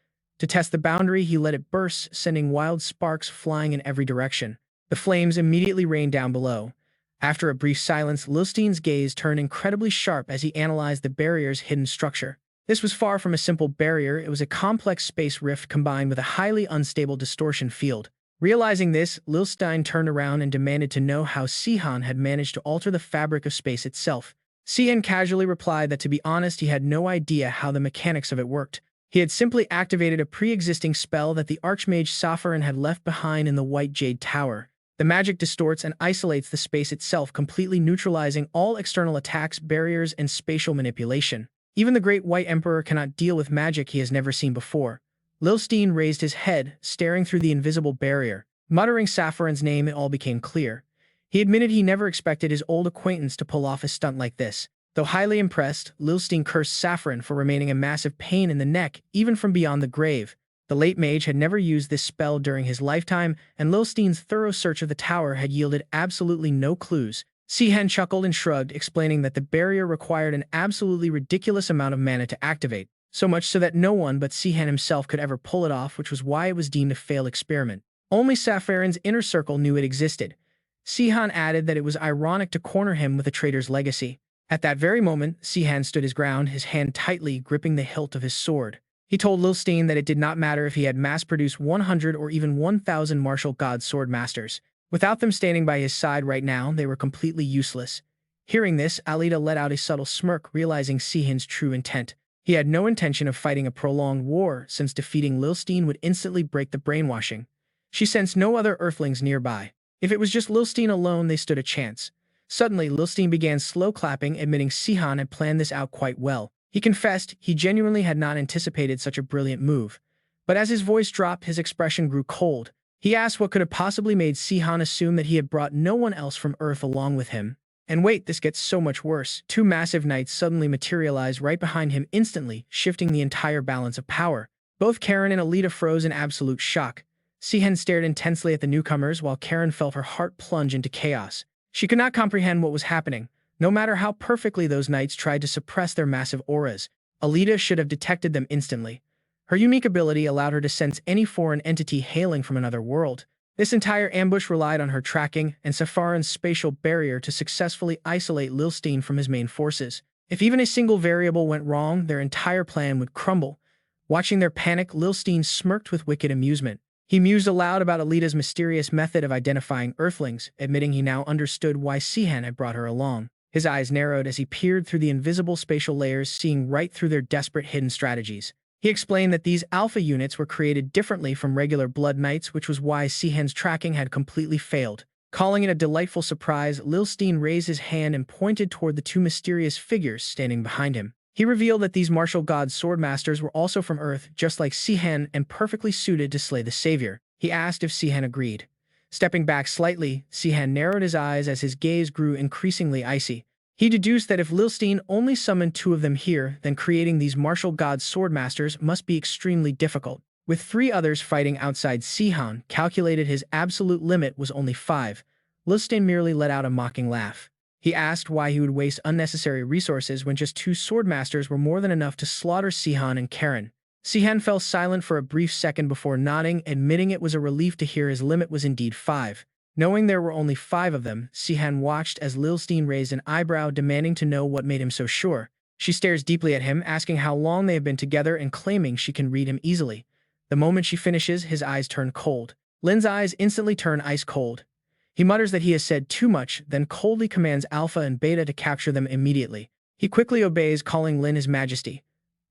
To test the boundary, he let it burst, sending wild sparks flying in every direction. The flames immediately rained down below. After a brief silence, Lilstein's gaze turned incredibly sharp as he analyzed the barrier's hidden structure. This was far from a simple barrier, it was a complex space rift combined with a highly unstable distortion field. Realizing this, Lilstein turned around and demanded to know how Sihan had managed to alter the fabric of space itself. Sihan casually replied that, to be honest, he had no idea how the mechanics of it worked. He had simply activated a pre-existing spell that the Archmage Safaran had left behind in the White Jade Tower. The magic distorts and isolates the space itself, completely neutralizing all external attacks, barriers, and spatial manipulation. Even the Great White Emperor cannot deal with magic he has never seen before. Lilstein raised his head, staring through the invisible barrier. Muttering Safaran's name, it all became clear. He admitted he never expected his old acquaintance to pull off a stunt like this. Though highly impressed, Lilstein cursed Safaran for remaining a massive pain in the neck, even from beyond the grave. The late mage had never used this spell during his lifetime, and Lilstein's thorough search of the tower had yielded absolutely no clues. Sihan chuckled and shrugged, explaining that the barrier required an absolutely ridiculous amount of mana to activate, so much so that no one but Sihan himself could ever pull it off, which was why it was deemed a failed experiment. Only Safaran's inner circle knew it existed. Sihan added that it was ironic to corner him with a traitor's legacy. At that very moment, Sihan stood his ground, his hand tightly gripping the hilt of his sword. He told Lilstein that it did not matter if he had mass-produced 100 or even 1,000 martial god swordmasters. Without them standing by his side right now, they were completely useless. Hearing this, Alita let out a subtle smirk, realizing Sihan's true intent. He had no intention of fighting a prolonged war, since defeating Lilstein would instantly break the brainwashing. She sensed no other earthlings nearby. If it was just Lilstein alone, they stood a chance. Suddenly, Lilstein began slow clapping, admitting Sihan had planned this out quite well. He confessed he genuinely had not anticipated such a brilliant move. But as his voice dropped, his expression grew cold. He asked what could have possibly made Sihan assume that he had brought no one else from Earth along with him. And wait, this gets so much worse. Two massive knights suddenly materialized right behind him, instantly shifting the entire balance of power. Both Karen and Alita froze in absolute shock. Sihan stared intensely at the newcomers, while Karen felt her heart plunge into chaos. She could not comprehend what was happening. No matter how perfectly those knights tried to suppress their massive auras, Alita should have detected them instantly. Her unique ability allowed her to sense any foreign entity hailing from another world. This entire ambush relied on her tracking and Safaran's spatial barrier to successfully isolate Lilstein from his main forces. If even a single variable went wrong, their entire plan would crumble. Watching their panic, Lilstein smirked with wicked amusement. He mused aloud about Alita's mysterious method of identifying Earthlings, admitting he now understood why Sihan had brought her along. His eyes narrowed as he peered through the invisible spatial layers, seeing right through their desperate hidden strategies. He explained that these alpha units were created differently from regular Blood Knights, which was why Sihan's tracking had completely failed. Calling it a delightful surprise, Lilstein raised his hand and pointed toward the two mysterious figures standing behind him. He revealed that these martial god swordmasters were also from Earth, just like Sihan, and perfectly suited to slay the Savior. He asked if Sihan agreed. Stepping back slightly, Sihan narrowed his eyes as his gaze grew increasingly icy. He deduced that if Lilstein only summoned two of them here, then creating these martial god swordmasters must be extremely difficult. With three others fighting outside, Sihan calculated his absolute limit was only 5. Lilstein merely let out a mocking laugh. He asked why he would waste unnecessary resources when just 2 swordmasters were more than enough to slaughter Sihan and Karen. Sihan fell silent for a brief second before nodding, admitting it was a relief to hear his limit was indeed 5. Knowing there were only 5 of them, Sihan watched as Lilstein raised an eyebrow, demanding to know what made him so sure. She stares deeply at him, asking how long they have been together and claiming she can read him easily. The moment she finishes, his eyes turn cold. Lin's eyes instantly turn ice cold. He mutters that he has said too much, then coldly commands Alpha and Beta to capture them immediately. He quickly obeys, calling Lin His Majesty.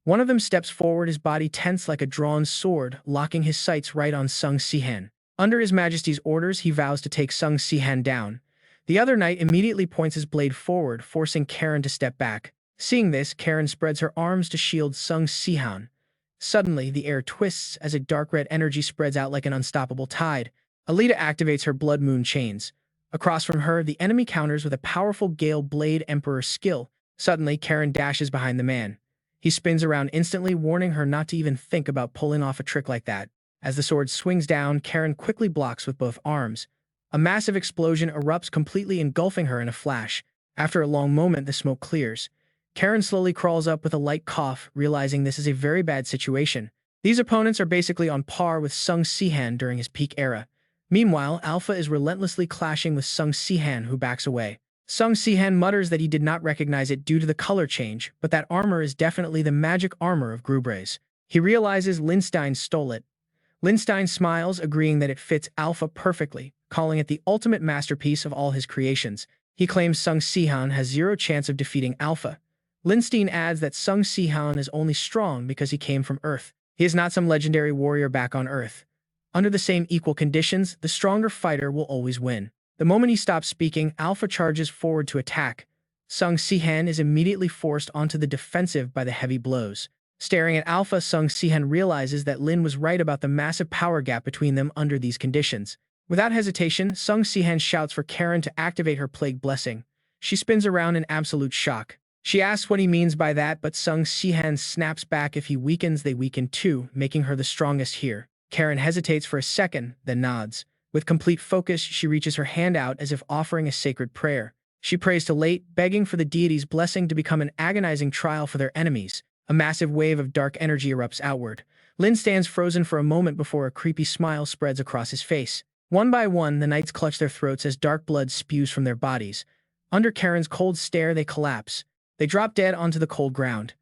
One of them steps forward, his body tense like a drawn sword, locking his sights right on Sung Sihan. Under His Majesty's orders, he vows to take Sung Sihan down. The other knight immediately points his blade forward, forcing Karen to step back. Seeing this, Karen spreads her arms to shield Sung Sihan. Suddenly, the air twists as a dark red energy spreads out like an unstoppable tide. Alita activates her Blood Moon chains. Across from her, the enemy counters with a powerful Gale Blade Emperor skill. Suddenly, Karen dashes behind the man. He spins around instantly, warning her not to even think about pulling off a trick like that. As the sword swings down, Karen quickly blocks with both arms. A massive explosion erupts, completely engulfing her in a flash. After a long moment, the smoke clears. Karen slowly crawls up with a light cough, realizing this is a very bad situation. These opponents are basically on par with Sung Sihan during his peak era. Meanwhile, Alpha is relentlessly clashing with Sung Sihan, who backs away. Sung Sihan mutters that he did not recognize it due to the color change, but that armor is definitely the magic armor of Grubre's. He realizes Linstein stole it. Linstein smiles, agreeing that it fits Alpha perfectly, calling it the ultimate masterpiece of all his creations. He claims Sung Sihan has zero chance of defeating Alpha. Linstein adds that Sung Sihan is only strong because he came from Earth. He is not some legendary warrior back on Earth. Under the same equal conditions, the stronger fighter will always win. The moment he stops speaking, Alpha charges forward to attack. Sung Sihan is immediately forced onto the defensive by the heavy blows. Staring at Alpha, Sung Sihan realizes that Lin was right about the massive power gap between them under these conditions. Without hesitation, Sung Sihan shouts for Karen to activate her Plague Blessing. She spins around in absolute shock. She asks what he means by that, but Sung Sihan snaps back, if he weakens, they weaken too, making her the strongest here. Karen hesitates for a second, then nods. With complete focus, she reaches her hand out as if offering a sacred prayer. She prays to Late, begging for the deity's blessing to become an agonizing trial for their enemies. A massive wave of dark energy erupts outward. Lin stands frozen for a moment before a creepy smile spreads across his face. One by one, the knights clutch their throats as dark blood spews from their bodies. Under Karen's cold stare, they collapse. They drop dead onto the cold ground.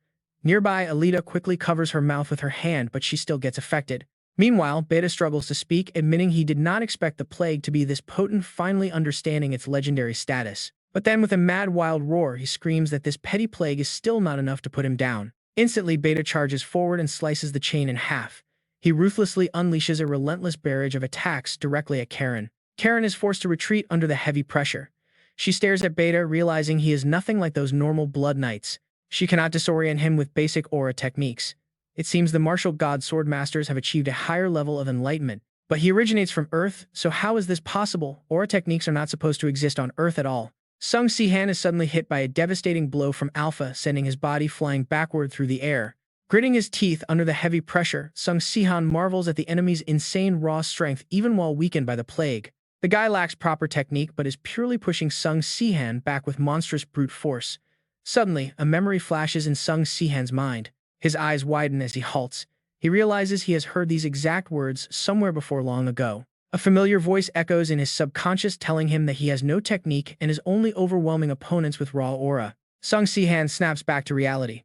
Nearby, Alita quickly covers her mouth with her hand, but she still gets affected. Meanwhile, Beta struggles to speak, admitting he did not expect the plague to be this potent, finally understanding its legendary status. But then, with a mad, wild roar, he screams that this petty plague is still not enough to put him down. Instantly, Beta charges forward and slices the chain in half. He ruthlessly unleashes a relentless barrage of attacks directly at Karen. Karen is forced to retreat under the heavy pressure. She stares at Beta, realizing he is nothing like those normal blood knights. She cannot disorient him with basic aura techniques. It seems the martial god sword masters have achieved a higher level of enlightenment. But he originates from Earth, so how is this possible? Aura techniques are not supposed to exist on Earth at all. Sung Sihan is suddenly hit by a devastating blow from Alpha, sending his body flying backward through the air. Gritting his teeth under the heavy pressure, Sung Sihan marvels at the enemy's insane raw strength even while weakened by the plague. The guy lacks proper technique but is purely pushing Sung Sihan back with monstrous brute force. Suddenly, a memory flashes in Sung Sihan's mind. His eyes widen as he halts. He realizes he has heard these exact words somewhere before long ago. A familiar voice echoes in his subconscious, telling him that he has no technique and is only overwhelming opponents with raw aura. Sung Sihan snaps back to reality.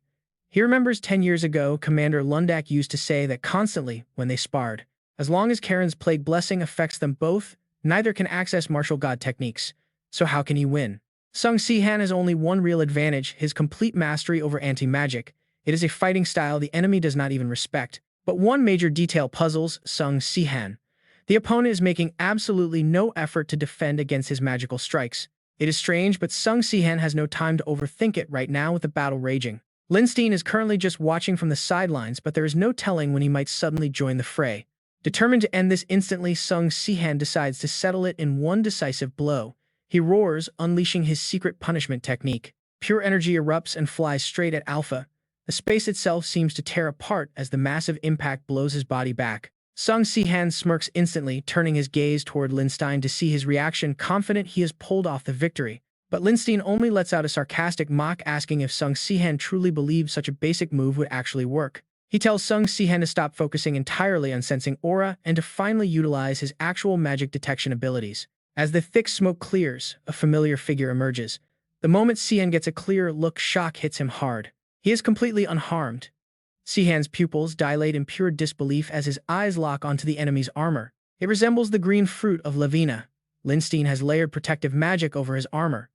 He remembers 10 years ago, Commander Lundak used to say that constantly when they sparred. As long as Karen's Plague Blessing affects them both, neither can access martial god techniques. So how can he win? Sung Sihan has only one real advantage, his complete mastery over anti-magic. It is a fighting style the enemy does not even respect. But one major detail puzzles Sung Sihan. The opponent is making absolutely no effort to defend against his magical strikes. It is strange, but Sung Sihan has no time to overthink it right now with the battle raging. Linstein is currently just watching from the sidelines, but there is no telling when he might suddenly join the fray. Determined to end this instantly, Sung Sihan decides to settle it in one decisive blow. He roars, unleashing his secret punishment technique. Pure energy erupts and flies straight at Alpha. The space itself seems to tear apart as the massive impact blows his body back. Sung Sihan smirks instantly, turning his gaze toward Linstein to see his reaction, confident he has pulled off the victory. But Linstein only lets out a sarcastic mock, asking if Sung Sihan truly believed such a basic move would actually work. He tells Sung Sihan to stop focusing entirely on sensing aura and to finally utilize his actual magic detection abilities. As the thick smoke clears, a familiar figure emerges. The moment Sihan gets a clearer look, shock hits him hard. He is completely unharmed. Sihan's pupils dilate in pure disbelief as his eyes lock onto the enemy's armor. It resembles the green fruit of Lavina. Lindstein has layered protective magic over his armor.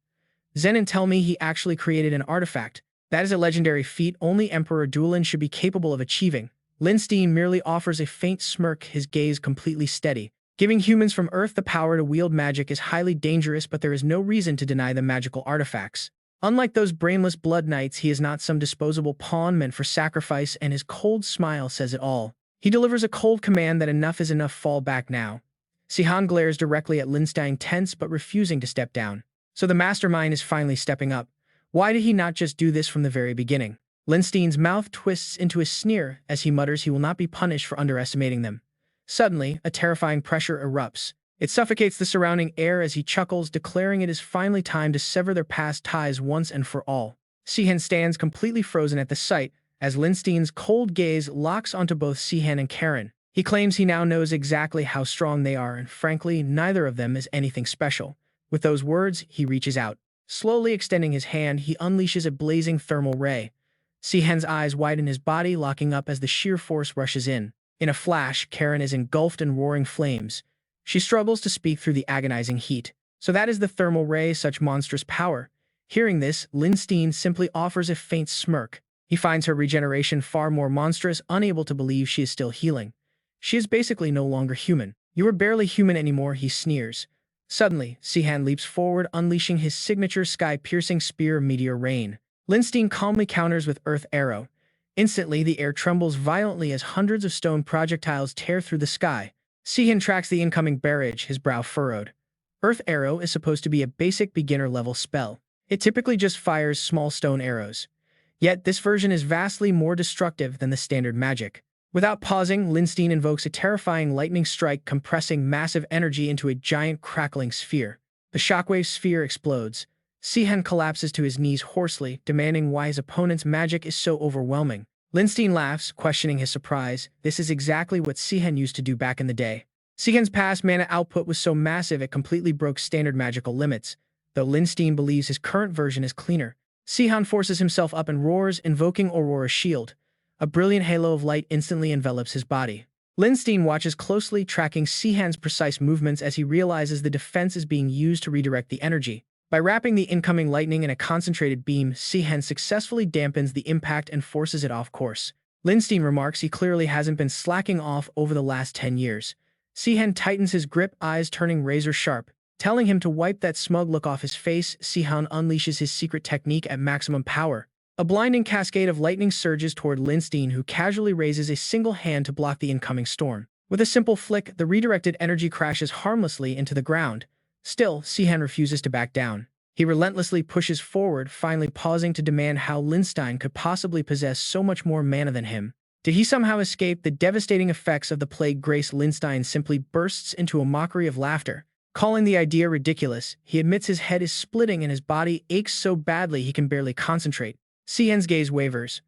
Zenon tell me he actually created an artifact. That is a legendary feat only Emperor Duelin should be capable of achieving. Lindstein merely offers a faint smirk, his gaze completely steady. Giving humans from Earth the power to wield magic is highly dangerous, but there is no reason to deny them magical artifacts. Unlike those brainless blood knights, he is not some disposable pawn meant for sacrifice, and his cold smile says it all. He delivers a cold command that enough is enough, fall back now. Sihan glares directly at Lindstein, tense but refusing to step down. So the mastermind is finally stepping up. Why did he not just do this from the very beginning? Lindstein's mouth twists into a sneer as he mutters he will not be punished for underestimating them. Suddenly, a terrifying pressure erupts. It suffocates the surrounding air as he chuckles, declaring it is finally time to sever their past ties once and for all. Sihan stands completely frozen at the sight, as Lindstein's cold gaze locks onto both Sihan and Karen. He claims he now knows exactly how strong they are, and frankly, neither of them is anything special. With those words, he reaches out. Slowly extending his hand, he unleashes a blazing thermal ray. Sihan's eyes widen, his body locking up as the sheer force rushes in. In a flash, Karen is engulfed in roaring flames. She struggles to speak through the agonizing heat. So that is the thermal ray, such monstrous power. Hearing this, Lindstein simply offers a faint smirk. He finds her regeneration far more monstrous, unable to believe she is still healing. She is basically no longer human. You are barely human anymore, he sneers. Suddenly, Sihan leaps forward, unleashing his signature sky-piercing spear Meteor Rain. Lindstein calmly counters with Earth Arrow. Instantly, the air trembles violently as hundreds of stone projectiles tear through the sky. Sihan tracks the incoming barrage, his brow furrowed. Earth Arrow is supposed to be a basic beginner-level spell. It typically just fires small stone arrows. Yet, this version is vastly more destructive than the standard magic. Without pausing, Lindstein invokes a terrifying lightning strike, compressing massive energy into a giant crackling sphere. The shockwave sphere explodes. Sihan collapses to his knees hoarsely, demanding why his opponent's magic is so overwhelming. Lindstein laughs, questioning his surprise. This is exactly what Sihan used to do back in the day. Sihan's past mana output was so massive it completely broke standard magical limits, though Lindstein believes his current version is cleaner. Sihan forces himself up and roars, invoking Aurora's shield. A brilliant halo of light instantly envelops his body. Lindstein watches closely, tracking Sihan's precise movements as he realizes the defense is being used to redirect the energy. By wrapping the incoming lightning in a concentrated beam, Sihan successfully dampens the impact and forces it off course. Lindstein remarks he clearly hasn't been slacking off over the last 10 years. Sihan tightens his grip, eyes turning razor sharp. Telling him to wipe that smug look off his face, Sihan unleashes his secret technique at maximum power. A blinding cascade of lightning surges toward Lindstein, who casually raises a single hand to block the incoming storm. With a simple flick, the redirected energy crashes harmlessly into the ground. Still, Sihan refuses to back down. He relentlessly pushes forward, finally pausing to demand how Lindstein could possibly possess so much more mana than him. Did he somehow escape the devastating effects of the plague? Grace Lindstein simply bursts into a mockery of laughter. Calling the idea ridiculous, he admits his head is splitting and his body aches so badly he can barely concentrate. Sihan's gaze wavers.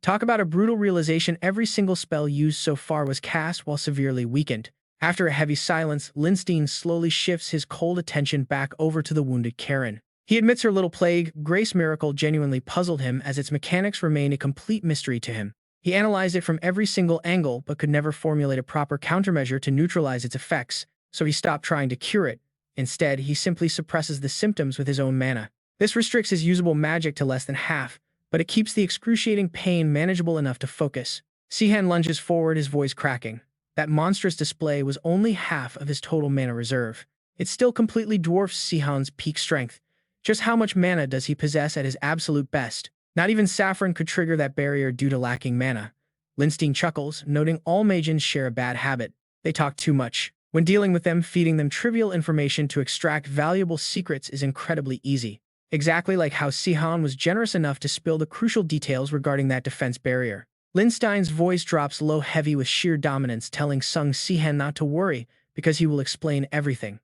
Talk about a brutal realization, every single spell used so far was cast while severely weakened. After a heavy silence, Lindstein slowly shifts his cold attention back over to the wounded Karen. He admits her little plague, Grace Miracle, genuinely puzzled him, as its mechanics remain a complete mystery to him. He analyzed it from every single angle but could never formulate a proper countermeasure to neutralize its effects, so he stopped trying to cure it. Instead, he simply suppresses the symptoms with his own mana. This restricts his usable magic to less than half, but it keeps the excruciating pain manageable enough to focus. Sihan lunges forward, his voice cracking. That monstrous display was only half of his total mana reserve. It still completely dwarfs Sihan's peak strength. Just how much mana does he possess at his absolute best? Not even Saffron could trigger that barrier due to lacking mana. Lindstein chuckles, noting all mages share a bad habit. They talk too much. When dealing with them, feeding them trivial information to extract valuable secrets is incredibly easy. Exactly like how Sihan was generous enough to spill the crucial details regarding that defense barrier. Lindstein's voice drops low, heavy with sheer dominance, telling Sung Sihan not to worry, because he will explain everything.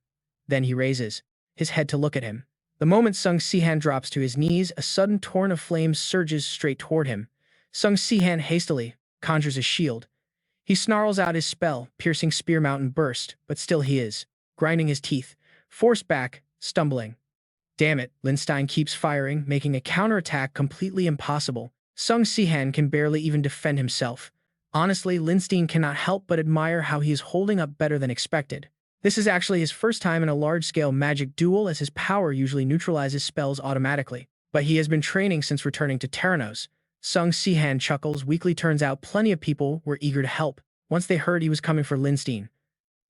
Then he raises his head to look at him. The moment Sung Sihan drops to his knees, a sudden torrent of flames surges straight toward him. Sung Sihan hastily conjures a shield. He snarls out his spell, piercing spear mountain burst, but still he is grinding his teeth, forced back, stumbling. Damn it, Lindstein keeps firing, making a counterattack completely impossible. Sung Sihan can barely even defend himself. Honestly, Lindstein cannot help but admire how he is holding up better than expected. This is actually his first time in a large-scale magic duel, as his power usually neutralizes spells automatically. But he has been training since returning to Teranor. Sung Sihan chuckles weakly. Turns out plenty of people were eager to help once they heard he was coming for Lindstein.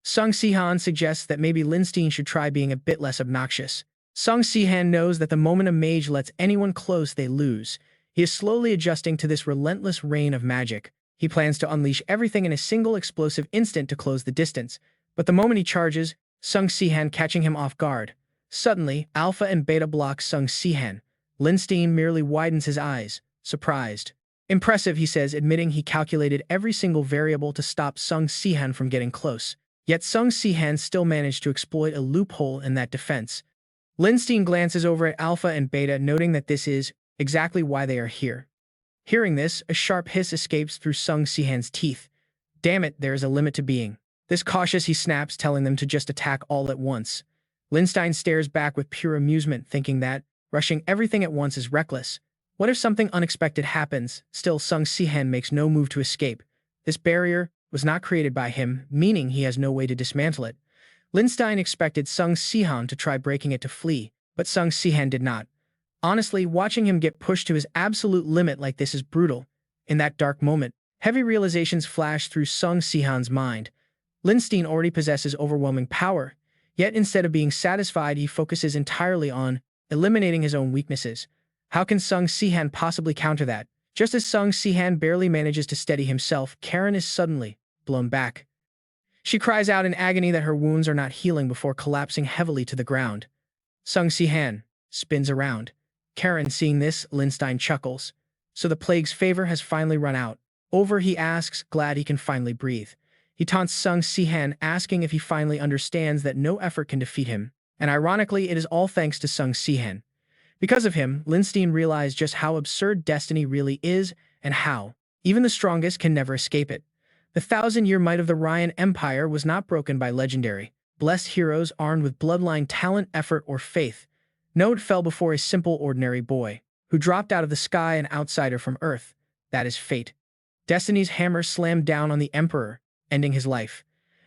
Sung Sihan suggests that maybe Lindstein should try being a bit less obnoxious. Sung Sihan knows that the moment a mage lets anyone close, they lose. He is slowly adjusting to this relentless rain of magic. He plans to unleash everything in a single explosive instant to close the distance. But the moment he charges, Sung Sihan catching him off guard. Suddenly, Alpha and Beta block Sung Sihan. Lindstein merely widens his eyes, surprised. Impressive, he says, admitting he calculated every single variable to stop Sung Sihan from getting close. Yet Sung Sihan still managed to exploit a loophole in that defense. Lindstein glances over at Alpha and Beta, noting that this is exactly why they are here. Hearing this, a sharp hiss escapes through Sung Sihan's teeth. Damn it, there is a limit to being. This cautious, he snaps, telling them to just attack all at once. Lindstein stares back with pure amusement, thinking that rushing everything at once is reckless. What if something unexpected happens? Still, Sung Sihan makes no move to escape. This barrier was not created by him, meaning he has no way to dismantle it. Lindstein expected Sung Sihan to try breaking it to flee, but Sung Sihan did not. Honestly, watching him get pushed to his absolute limit like this is brutal. In that dark moment, heavy realizations flash through Sung Sihan's mind. Lindstein already possesses overwhelming power, yet instead of being satisfied, he focuses entirely on eliminating his own weaknesses. How can Sung Sihan possibly counter that? Just as Sung Sihan barely manages to steady himself, Karen is suddenly blown back. She cries out in agony that her wounds are not healing before collapsing heavily to the ground. Sung Sihan spins around. Karen, seeing this, Lindstein chuckles. So the plague's favor has finally run out. Over, he asks, glad he can finally breathe. He taunts Sung Sihan, asking if he finally understands that no effort can defeat him. And ironically, it is all thanks to Sung Sihan. Because of him, Lindstein realized just how absurd destiny really is, and how even the strongest can never escape it. The 1,000-year might of the Ryan Empire was not broken by legendary, blessed heroes armed with bloodline, talent, effort, or faith. No, it fell before a simple, ordinary boy who dropped out of the sky, an outsider from Earth. That is fate. Destiny's hammer slammed down on the Emperor, ending his life.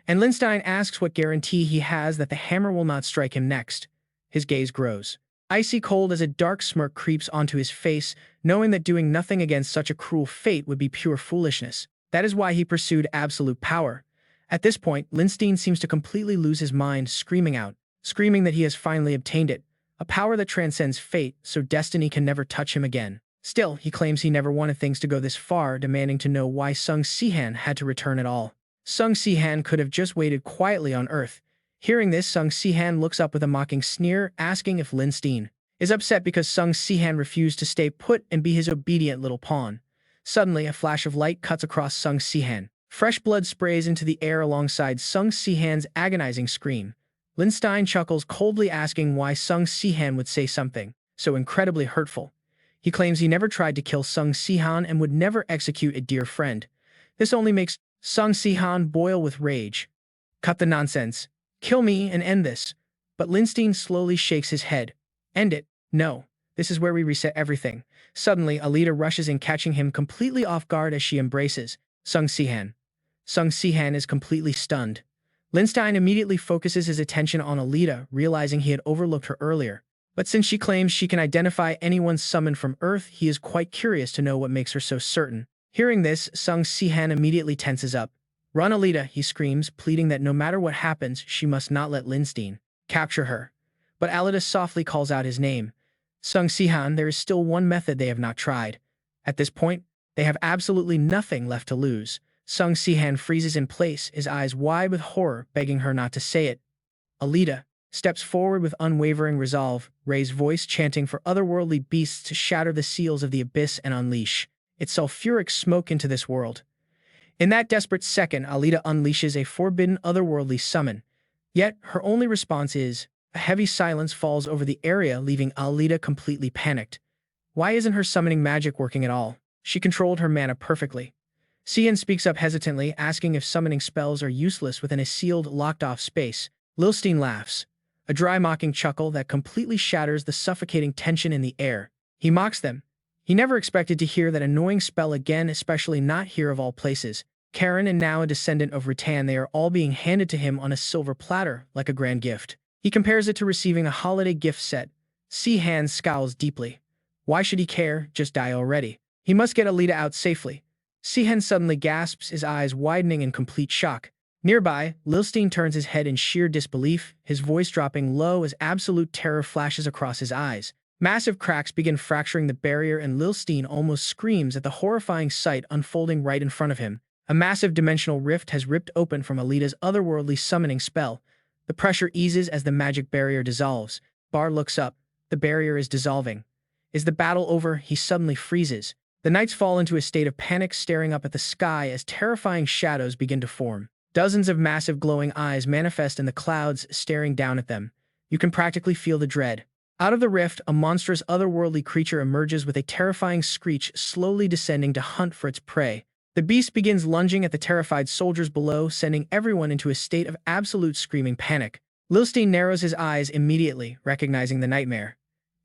And Lindstein asks what guarantee he has that the hammer will not strike him next. His gaze grows icy cold as a dark smirk creeps onto his face, knowing that doing nothing against such a cruel fate would be pure foolishness. That is why he pursued absolute power. At this point, Lindstein seems to completely lose his mind, screaming that he has finally obtained it, a power that transcends fate, so destiny can never touch him again. Still, he claims he never wanted things to go this far, demanding to know why Sung Sihan had to return at all. Sung Sihan could have just waited quietly on Earth. Hearing this, Sung Sihan looks up with a mocking sneer, asking if Lindstein is upset because Sung Sihan refused to stay put and be his obedient little pawn. Suddenly, a flash of light cuts across Sung Sihan. Fresh blood sprays into the air alongside Sung Sihan's agonizing scream. Lindstein chuckles coldly, asking why Sung Sihan would say something so incredibly hurtful. He claims he never tried to kill Sung Sihan and would never execute a dear friend. This only makes Sung Sihan boil with rage. Cut the nonsense. Kill me and end this. But Lindstein slowly shakes his head. End it. No. This is where we reset everything. Suddenly, Alita rushes in, catching him completely off guard as she embraces Sung Sihan. Sung Sihan is completely stunned. Lindstein immediately focuses his attention on Alita, realizing he had overlooked her earlier. But since she claims she can identify anyone summoned from Earth, he is quite curious to know what makes her so certain. Hearing this, Sung Sihan immediately tenses up. Run, Alita, he screams, pleading that no matter what happens, she must not let Lindstein capture her. But Alita softly calls out his name. Sung Sihan, there is still one method they have not tried. At this point, they have absolutely nothing left to lose. Sung Sihan freezes in place, his eyes wide with horror, begging her not to say it. Alita steps forward with unwavering resolve, raised voice chanting for otherworldly beasts to shatter the seals of the abyss and unleash its sulfuric smoke into this world. In that desperate second, Alita unleashes a forbidden otherworldly summon. Yet, her only response is a heavy silence falls over the area, leaving Alita completely panicked. Why isn't her summoning magic working at all? She controlled her mana perfectly. Sihan speaks up hesitantly, asking if summoning spells are useless within a sealed, locked-off space. Lindstein laughs, a dry, mocking chuckle that completely shatters the suffocating tension in the air. He mocks them. He never expected to hear that annoying spell again, especially not here of all places. Karen and now a descendant of Rattan, they are all being handed to him on a silver platter, like a grand gift. He compares it to receiving a holiday gift set. Sihan scowls deeply. Why should he care? Just die already. He must get Alita out safely. Sihan suddenly gasps, his eyes widening in complete shock. Nearby, Lilstein turns his head in sheer disbelief, his voice dropping low as absolute terror flashes across his eyes. Massive cracks begin fracturing the barrier and Lilstein almost screams at the horrifying sight unfolding right in front of him. A massive dimensional rift has ripped open from Alita's otherworldly summoning spell. The pressure eases as the magic barrier dissolves. Bar looks up. The barrier is dissolving. Is the battle over? He suddenly freezes. The knights fall into a state of panic, staring up at the sky as terrifying shadows begin to form. Dozens of massive glowing eyes manifest in the clouds, staring down at them. You can practically feel the dread. Out of the rift, a monstrous otherworldly creature emerges with a terrifying screech, slowly descending to hunt for its prey. The beast begins lunging at the terrified soldiers below, sending everyone into a state of absolute screaming panic. Lilstein narrows his eyes immediately, recognizing the nightmare.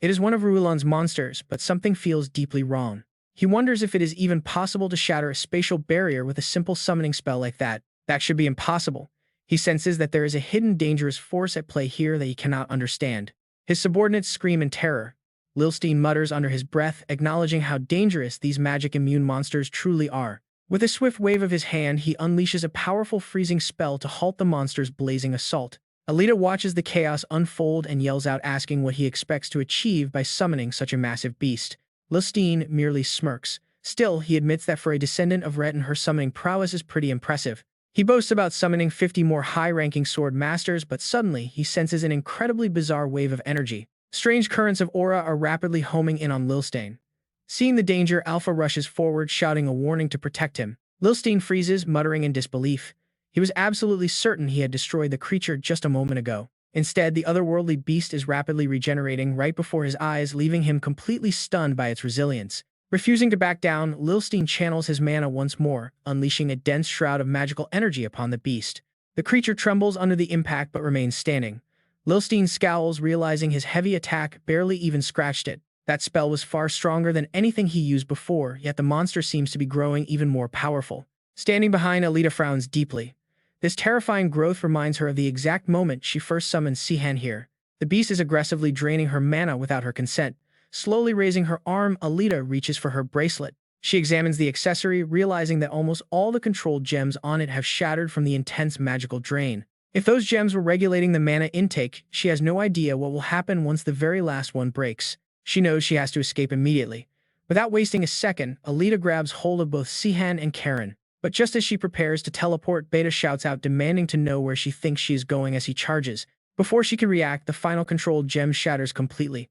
It is one of Ruelan's monsters, but something feels deeply wrong. He wonders if it is even possible to shatter a spatial barrier with a simple summoning spell like that. That should be impossible. He senses that there is a hidden dangerous force at play here that he cannot understand. His subordinates scream in terror. Lilstein mutters under his breath, acknowledging how dangerous these magic-immune monsters truly are. With a swift wave of his hand, he unleashes a powerful freezing spell to halt the monster's blazing assault. Alita watches the chaos unfold and yells out, asking what he expects to achieve by summoning such a massive beast. Lilstein merely smirks. Still, he admits that for a descendant of Retton, her summoning prowess is pretty impressive. He boasts about summoning 50 more high-ranking sword masters, but suddenly he senses an incredibly bizarre wave of energy. Strange currents of aura are rapidly homing in on Lilstein. Seeing the danger, Alpha rushes forward, shouting a warning to protect him. Lilstein freezes, muttering in disbelief. He was absolutely certain he had destroyed the creature just a moment ago. Instead, the otherworldly beast is rapidly regenerating right before his eyes, leaving him completely stunned by its resilience. Refusing to back down, Lilstein channels his mana once more, unleashing a dense shroud of magical energy upon the beast. The creature trembles under the impact but remains standing. Lilstein scowls, realizing his heavy attack barely even scratched it. That spell was far stronger than anything he used before, yet the monster seems to be growing even more powerful. Standing behind, Alita frowns deeply. This terrifying growth reminds her of the exact moment she first summoned Sihan here. The beast is aggressively draining her mana without her consent. Slowly raising her arm, Alita reaches for her bracelet. She examines the accessory, realizing that almost all the controlled gems on it have shattered from the intense magical drain. If those gems were regulating the mana intake, she has no idea what will happen once the very last one breaks. She knows she has to escape immediately. Without wasting a second, Alita grabs hold of both Sihan and Karen. But just as she prepares to teleport, Beta shouts out, demanding to know where she thinks she is going as he charges. Before she can react, the final controlled gem shatters completely.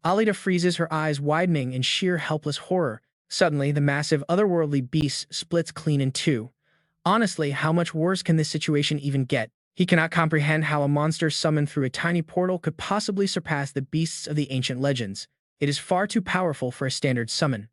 Alita freezes, her eyes widening in sheer helpless horror. Suddenly, the massive otherworldly beast splits clean in two. Honestly, how much worse can this situation even get? He cannot comprehend how a monster summoned through a tiny portal could possibly surpass the beasts of the ancient legends. It is far too powerful for a standard summon.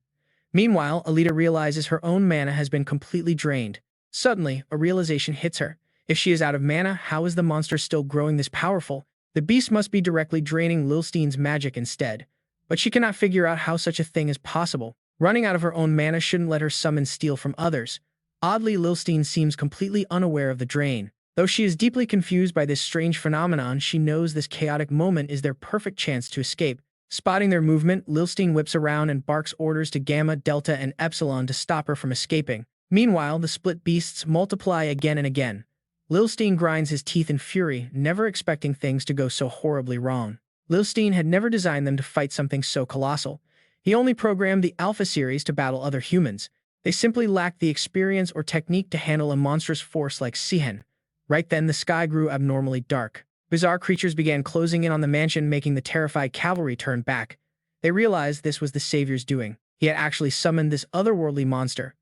Meanwhile, Alita realizes her own mana has been completely drained. Suddenly, a realization hits her. If she is out of mana, how is the monster still growing this powerful? The beast must be directly draining Lilstein's magic instead. But she cannot figure out how such a thing is possible. Running out of her own mana shouldn't let her summon steal from others. Oddly, Lilstein seems completely unaware of the drain. Though she is deeply confused by this strange phenomenon, she knows this chaotic moment is their perfect chance to escape. Spotting their movement, Lilstein whips around and barks orders to Gamma, Delta, and Epsilon to stop her from escaping. Meanwhile, the split beasts multiply again and again. Lilstein grinds his teeth in fury, never expecting things to go so horribly wrong. Lilstein had never designed them to fight something so colossal. He only programmed the Alpha series to battle other humans. They simply lacked the experience or technique to handle a monstrous force like Sihan. Right then, the sky grew abnormally dark. Bizarre creatures began closing in on the mansion, making the terrified cavalry turn back. They realized this was the Savior's doing. He had actually summoned this otherworldly monster.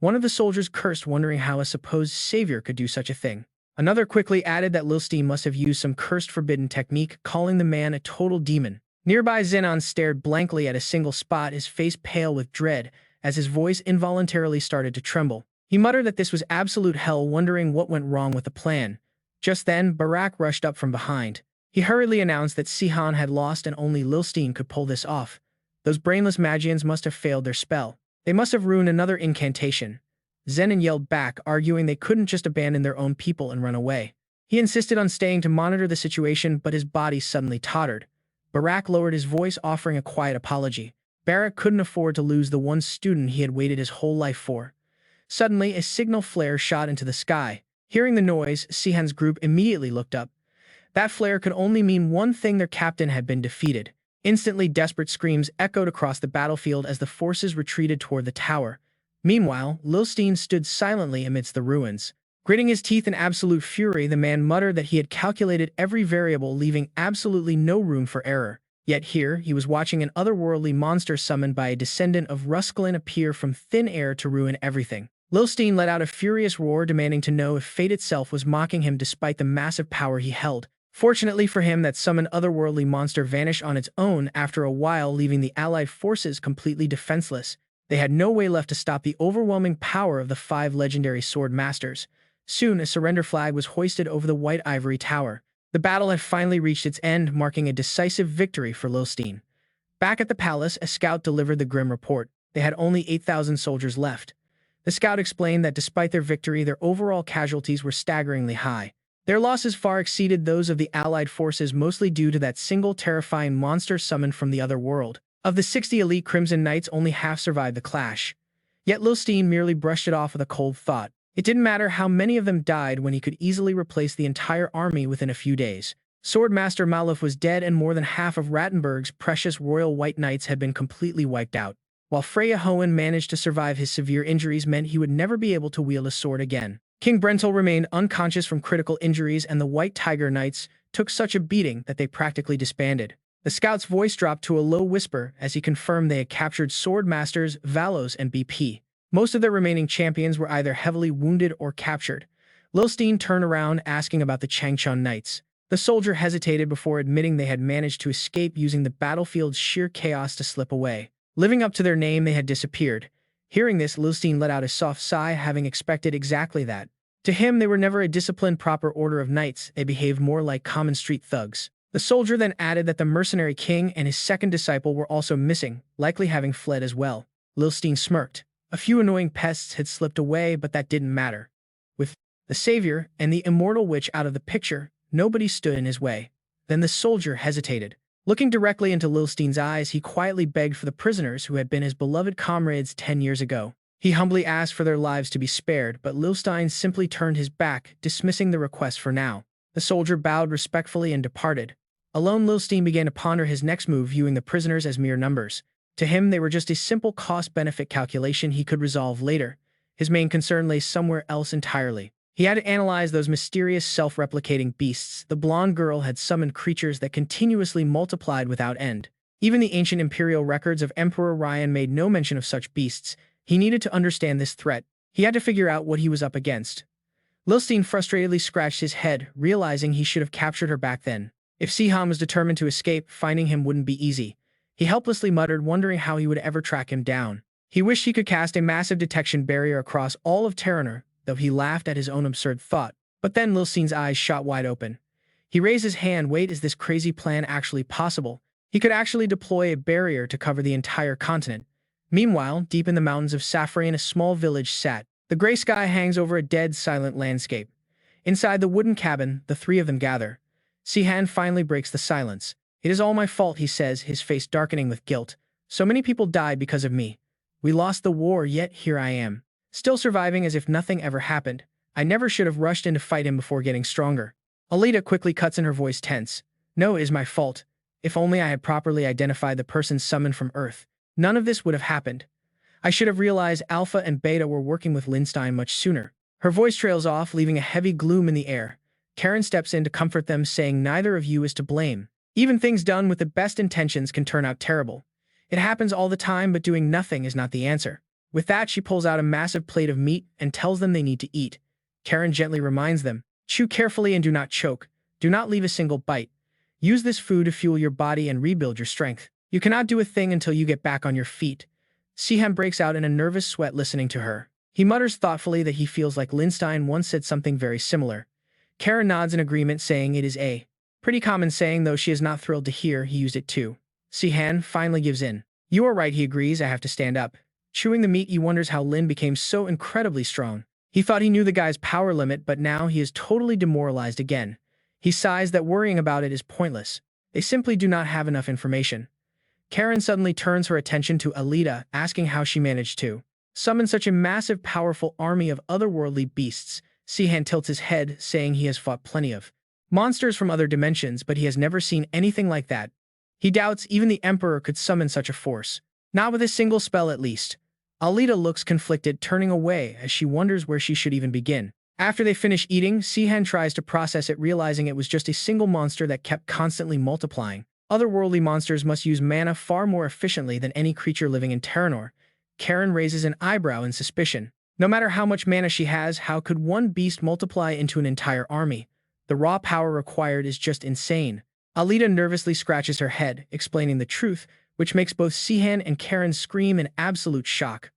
One of the soldiers cursed, wondering how a supposed savior could do such a thing. Another quickly added that Lilstein must have used some cursed forbidden technique, calling the man a total demon. Nearby, Xenon stared blankly at a single spot, his face pale with dread, as his voice involuntarily started to tremble. He muttered that this was absolute hell, wondering what went wrong with the plan. Just then, Barak rushed up from behind. He hurriedly announced that Sihan had lost and only Lilstein could pull this off. Those brainless Magians must have failed their spell. They must have ruined another incantation. Zenon yelled back, arguing they couldn't just abandon their own people and run away. He insisted on staying to monitor the situation, but his body suddenly tottered. Barak lowered his voice, offering a quiet apology. Barak couldn't afford to lose the one student he had waited his whole life for. Suddenly, a signal flare shot into the sky. Hearing the noise, Sihan's group immediately looked up. That flare could only mean one thing: their captain had been defeated. Instantly, desperate screams echoed across the battlefield as the forces retreated toward the tower. Meanwhile, Lilstein stood silently amidst the ruins. Gritting his teeth in absolute fury, the man muttered that he had calculated every variable, leaving absolutely no room for error. Yet here, he was watching an otherworldly monster summoned by a descendant of Ruskalin appear from thin air to ruin everything. Lilstein let out a furious roar, demanding to know if fate itself was mocking him despite the massive power he held. Fortunately for him, that summoned otherworldly monster vanished on its own after a while, leaving the allied forces completely defenseless. They had no way left to stop the overwhelming power of the 5 legendary sword masters. Soon, a surrender flag was hoisted over the white ivory tower. The battle had finally reached its end, marking a decisive victory for Lilstein. Back at the palace, a scout delivered the grim report. They had only 8,000 soldiers left. The scout explained that despite their victory, their overall casualties were staggeringly high. Their losses far exceeded those of the allied forces, mostly due to that single terrifying monster summoned from the other world. Of the 60 elite Crimson Knights, only half survived the clash. Yet Lilstein merely brushed it off with a cold thought. It didn't matter how many of them died when he could easily replace the entire army within a few days. Swordmaster Maluf was dead, and more than half of Rattenberg's precious royal white knights had been completely wiped out. While Freya Hohen managed to survive, his severe injuries meant he would never be able to wield a sword again. King Brentel remained unconscious from critical injuries, and the White Tiger Knights took such a beating that they practically disbanded. The scout's voice dropped to a low whisper as he confirmed they had captured Sword Masters Valos and BP. Most of their remaining champions were either heavily wounded or captured. Lilstein turned around, asking about the Changchun Knights. The soldier hesitated before admitting they had managed to escape, using the battlefield's sheer chaos to slip away. Living up to their name, they had disappeared. Hearing this, Lilstein let out a soft sigh, having expected exactly that. To him, they were never a disciplined, proper order of knights. They behaved more like common street thugs. The soldier then added that the mercenary king and his second disciple were also missing, likely having fled as well. Lilstein smirked. A few annoying pests had slipped away, but that didn't matter. With the savior and the immortal witch out of the picture, nobody stood in his way. Then the soldier hesitated. Looking directly into Lilstein's eyes, he quietly begged for the prisoners who had been his beloved comrades 10 years ago. He humbly asked for their lives to be spared, but Lilstein simply turned his back, dismissing the request for now. The soldier bowed respectfully and departed. Alone, Lilstein began to ponder his next move, viewing the prisoners as mere numbers. To him, they were just a simple cost-benefit calculation he could resolve later. His main concern lay somewhere else entirely. He had to analyze those mysterious self-replicating beasts. The blonde girl had summoned creatures that continuously multiplied without end. Even the ancient imperial records of Emperor Ryan made no mention of such beasts. He needed to understand this threat. He had to figure out what he was up against. Lilstein frustratedly scratched his head, realizing he should have captured her back then. If Sihan was determined to escape, finding him wouldn't be easy. He helplessly muttered, wondering how he would ever track him down. He wished he could cast a massive detection barrier across all of Teranor, though he laughed at his own absurd thought. But then Lilstein's eyes shot wide open. He raised his hand. Wait, is this crazy plan actually possible? He could actually deploy a barrier to cover the entire continent. Meanwhile, deep in the mountains of Safrian, a small village sat. The gray sky hangs over a dead, silent landscape. Inside the wooden cabin, the three of them gather. Sihan finally breaks the silence. It is all my fault, he says, his face darkening with guilt. So many people died because of me. We lost the war, yet here I am, still surviving as if nothing ever happened. I never should have rushed in to fight him before getting stronger. Alita quickly cuts in, her voice tense. No, it is my fault. If only I had properly identified the person summoned from Earth, none of this would have happened. I should have realized Alpha and Beta were working with Lindstein much sooner. Her voice trails off, leaving a heavy gloom in the air. Karen steps in to comfort them, saying neither of you is to blame. Even things done with the best intentions can turn out terrible. It happens all the time, but doing nothing is not the answer. With that, she pulls out a massive plate of meat and tells them they need to eat. Karen gently reminds them, chew carefully and do not choke. Do not leave a single bite. Use this food to fuel your body and rebuild your strength. You cannot do a thing until you get back on your feet. Sihan breaks out in a nervous sweat listening to her. He mutters thoughtfully that he feels like Lindstein once said something very similar. Karen nods in agreement, saying it is a pretty common saying, though she is not thrilled to hear he used it too. Sihan finally gives in. You are right, he agrees. I have to stand up. Chewing the meat, he wonders how Lin became so incredibly strong. He thought he knew the guy's power limit, but now he is totally demoralized again. He sighs that worrying about it is pointless. They simply do not have enough information. Karen suddenly turns her attention to Alita, asking how she managed to summon such a massive, powerful army of otherworldly beasts. Sihan tilts his head, saying he has fought plenty of monsters from other dimensions, but he has never seen anything like that. He doubts even the Emperor could summon such a force. Not with a single spell, at least. Alita looks conflicted, turning away as she wonders where she should even begin. After they finish eating, Sihan tries to process it, realizing it was just a single monster that kept constantly multiplying. Otherworldly monsters must use mana far more efficiently than any creature living in Teranor. Karen raises an eyebrow in suspicion. No matter how much mana she has, how could one beast multiply into an entire army? The raw power required is just insane. Alita nervously scratches her head, explaining the truth, which makes both Sihan and Karen scream in absolute shock.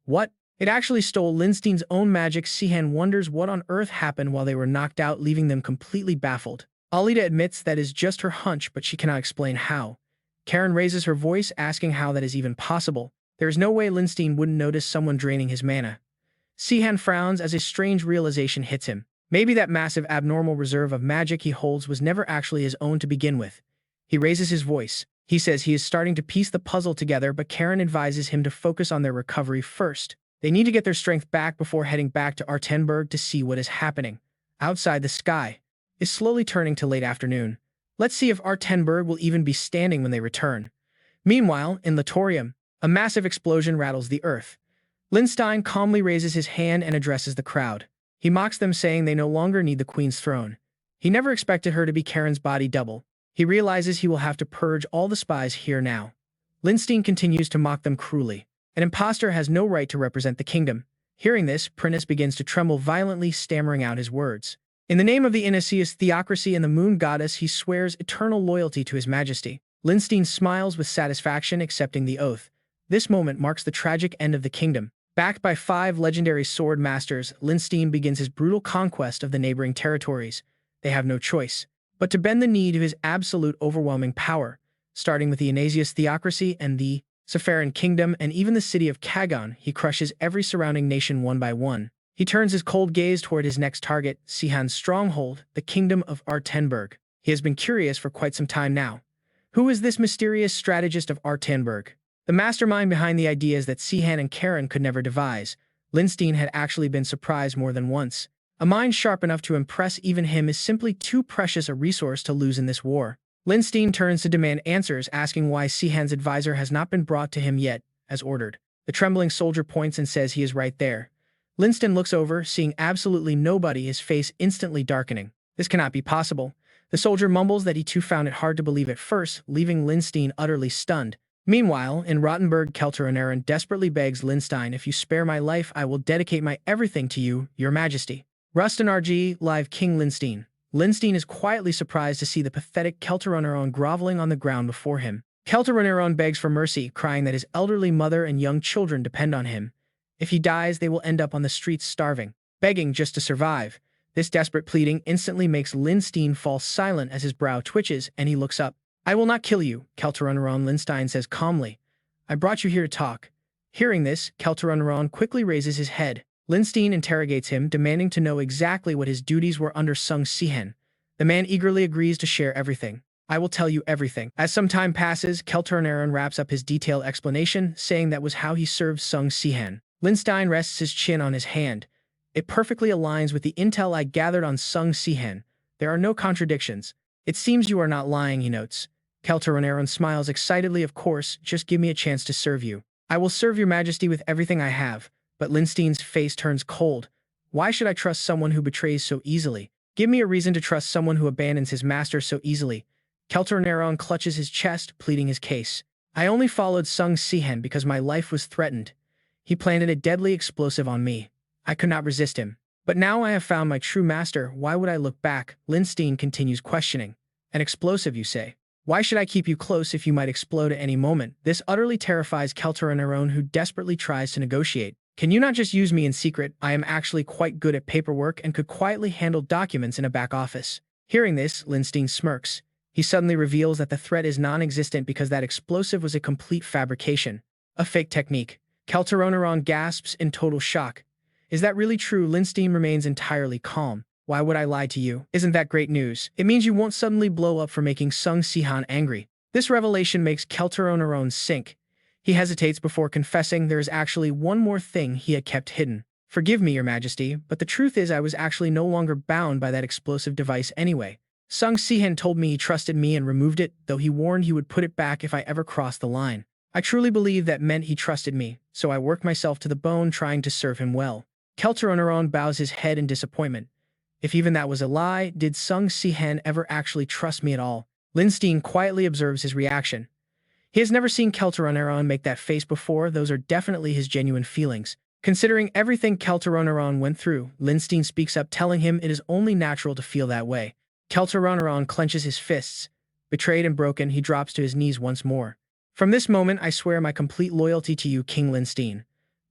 What? It actually stole Lindstein's own magic. Sihan wonders what on earth happened while they were knocked out, leaving them completely baffled. Alita admits that is just her hunch, but she cannot explain how. Karen raises her voice, asking how that is even possible. There is no way Lindstein wouldn't notice someone draining his mana. Sihan frowns as a strange realization hits him. Maybe that massive abnormal reserve of magic he holds was never actually his own to begin with. He raises his voice. He says he is starting to piece the puzzle together, but Karen advises him to focus on their recovery first. They need to get their strength back before heading back to Artenberg to see what is happening. Outside, the sky is slowly turning to late afternoon. Let's see if Artenberg will even be standing when they return. Meanwhile, in Latorium, a massive explosion rattles the earth. Lindstein calmly raises his hand and addresses the crowd. He mocks them, saying they no longer need the queen's throne. He never expected her to be Karen's body double. He realizes he will have to purge all the spies here now. Lindstein continues to mock them cruelly. An imposter has no right to represent the kingdom. Hearing this, Prince begins to tremble violently, stammering out his words. In the name of the Inesius theocracy and the moon goddess, he swears eternal loyalty to his majesty. Lindstein smiles with satisfaction, accepting the oath. This moment marks the tragic end of the kingdom. Backed by 5 legendary sword masters, Lindstein begins his brutal conquest of the neighboring territories. They have no choice but to bend the knee to his absolute overwhelming power. Starting with the Inesius theocracy and the Sepharan kingdom and even the city of Kagon, he crushes every surrounding nation one by one. He turns his cold gaze toward his next target, Sihan's stronghold, the kingdom of Artenberg. He has been curious for quite some time now. Who is this mysterious strategist of Artenberg? The mastermind behind the ideas that Sihan and Karen could never devise. Lindstein had actually been surprised more than once. A mind sharp enough to impress even him is simply too precious a resource to lose in this war. Lindstein turns to demand answers, asking why Sihan's advisor has not been brought to him yet, as ordered. The trembling soldier points and says he is right there. Lindstein looks over, seeing absolutely nobody, his face instantly darkening. This cannot be possible. The soldier mumbles that he too found it hard to believe at first, leaving Lindstein utterly stunned. Meanwhile, in Rottenburg, Teranor desperately begs Lindstein, "If you spare my life, I will dedicate my everything to you, your majesty." Rustin RG, live King Lindstein. Lindstein is quietly surprised to see the pathetic Teranor groveling on the ground before him. Teranor begs for mercy, crying that his elderly mother and young children depend on him. If he dies, they will end up on the streets starving, begging just to survive. This desperate pleading instantly makes Lindstein fall silent as his brow twitches and he looks up. "I will not kill you," Teranor, Lindstein says calmly. "I brought you here to talk." Hearing this, Teranor quickly raises his head. Lindstein interrogates him, demanding to know exactly what his duties were under Sung Sihan. The man eagerly agrees to share everything. "I will tell you everything." As some time passes, Teranor wraps up his detailed explanation, saying that was how he served Sung Sihan. Lindstein rests his chin on his hand. "It perfectly aligns with the intel I gathered on Sung Sihan. There are no contradictions. It seems you are not lying," he notes. Teranor smiles excitedly. "Of course, just give me a chance to serve you. I will serve your majesty with everything I have." But Lindstein's face turns cold. "Why should I trust someone who betrays so easily? Give me a reason to trust someone who abandons his master so easily." Teranor clutches his chest, pleading his case. "I only followed Sung Sihan because my life was threatened. He planted a deadly explosive on me. I could not resist him. But now I have found my true master. Why would I look back?" Lindstein continues questioning. "An explosive, you say? Why should I keep you close if you might explode at any moment?" This utterly terrifies Teranor, who desperately tries to negotiate. "Can you not just use me in secret? I am actually quite good at paperwork and could quietly handle documents in a back office." Hearing this, Lindstein smirks. he suddenly reveals that the threat is non-existent because that explosive was a complete fabrication, a fake technique. Teranor gasps in total shock. Is that really true? Lindstein remains entirely calm. Why would I lie to you? Isn't that great news? It means you won't suddenly blow up for making Sung Sihan angry. This revelation makes Teranor sink. He hesitates before confessing there is actually one more thing he had kept hidden. Forgive me, Your Majesty, but the truth is I was actually no longer bound by that explosive device anyway. Sung Sihan told me he trusted me and removed it, though he warned he would put it back if I ever crossed the line. I truly believe that meant he trusted me, so I worked myself to the bone trying to serve him well. Teranor bows his head in disappointment. If even that was a lie, did Sung Sihan ever actually trust me at all? Lindstein quietly observes his reaction. He has never seen Teranor make that face before. Those are definitely his genuine feelings. Considering everything Teranor went through, Lindstein speaks up, telling him it is only natural to feel that way. Teranor clenches his fists. Betrayed and broken, he drops to his knees once more. From this moment, I swear my complete loyalty to you, King Lindstein.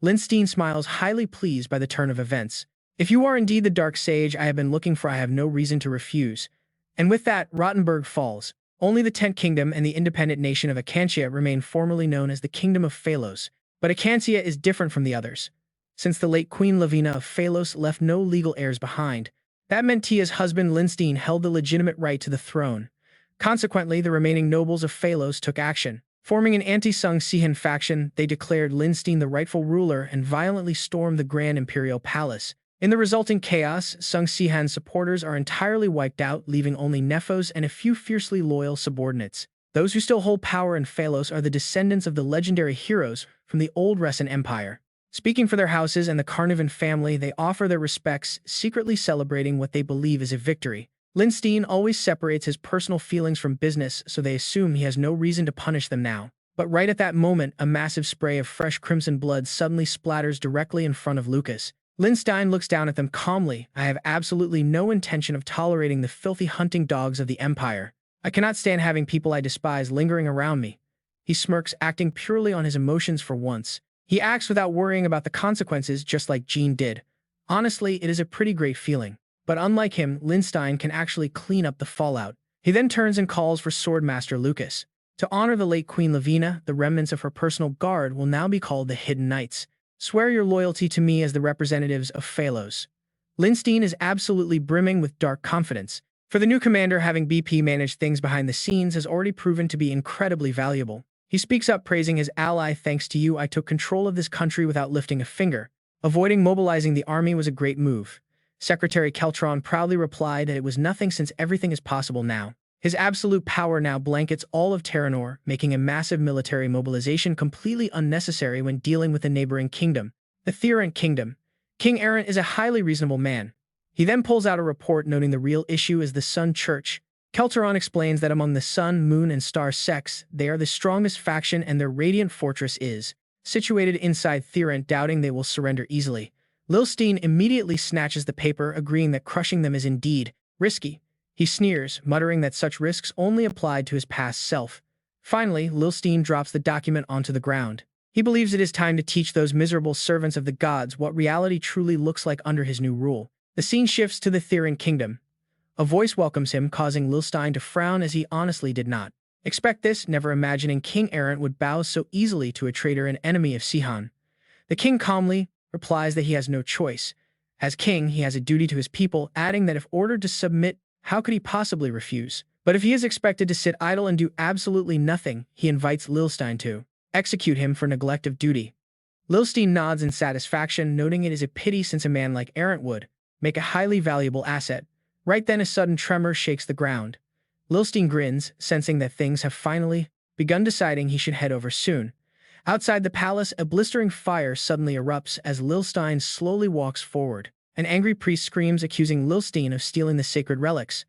Lindstein smiles, highly pleased by the turn of events. If you are indeed the dark sage I have been looking for, I have no reason to refuse. And with that, Rottenburg falls. Only the Tenth Kingdom and the independent nation of Acancia remain formerly known as the Kingdom of Phalos. But Acancia is different from the others. Since the late Queen Lavina of Phalos left no legal heirs behind, that meant Tia's husband Lindstein held the legitimate right to the throne. Consequently, the remaining nobles of Phalos took action. Forming an anti-Sung Sihan faction, they declared Lindstein the rightful ruler and violently stormed the Grand Imperial Palace. In the resulting chaos, Sung Sihan's supporters are entirely wiped out, leaving only Nephos and a few fiercely loyal subordinates. Those who still hold power in Phalos are the descendants of the legendary heroes from the old Resan Empire. Speaking for their houses and the Carnivan family, they offer their respects, secretly celebrating what they believe is a victory. Lindstein always separates his personal feelings from business, so they assume he has no reason to punish them now. But right at that moment, a massive spray of fresh crimson blood suddenly splatters directly in front of Lucas. Lindstein looks down at them calmly. I have absolutely no intention of tolerating the filthy hunting dogs of the Empire. I cannot stand having people I despise lingering around me. He smirks, acting purely on his emotions for once. He acts without worrying about the consequences, just like Jean did. Honestly, it is a pretty great feeling. But unlike him, Lindstein can actually clean up the fallout. He then turns and calls for Swordmaster Lucas. To honor the late Queen Lavina, the remnants of her personal guard will now be called the Hidden Knights. Swear your loyalty to me as the representatives of Phalos. Lindstein is absolutely brimming with dark confidence. For the new commander, having BP managed things behind the scenes has already proven to be incredibly valuable. He speaks up, praising his ally. Thanks to you, I took control of this country without lifting a finger. Avoiding mobilizing the army was a great move. Secretary Keltron proudly replied that it was nothing since everything is possible now. His absolute power now blankets all of Teranor, making a massive military mobilization completely unnecessary when dealing with a neighboring kingdom, the Tyrant Kingdom. King Errant is a highly reasonable man. He then pulls out a report noting the real issue is the Sun Church. Keltron explains that among the Sun, Moon, and Star sects, they are the strongest faction and their radiant fortress is situated inside Tyrant, doubting they will surrender easily. Lindstein immediately snatches the paper, agreeing that crushing them is indeed risky. He sneers, muttering that such risks only applied to his past self. Finally, Lindstein drops the document onto the ground. He believes it is time to teach those miserable servants of the gods what reality truly looks like under his new rule. The scene shifts to the Tyrant Kingdom. A voice welcomes him, causing Lindstein to frown as he honestly did not expect this, never imagining King Errant would bow so easily to a traitor and enemy of Sihan. The king calmly replies that he has no choice. As king, he has a duty to his people, adding that if ordered to submit, how could he possibly refuse? But if he is expected to sit idle and do absolutely nothing, he invites Lindstein to execute him for neglect of duty. Lindstein nods in satisfaction, noting it is a pity since a man like Errant would make a highly valuable asset. Right then, a sudden tremor shakes the ground. Lindstein grins, sensing that things have finally begun, deciding he should head over soon. Outside the palace, a blistering fire suddenly erupts as Lindstein slowly walks forward. An angry priest screams, accusing Lindstein of stealing the sacred relics.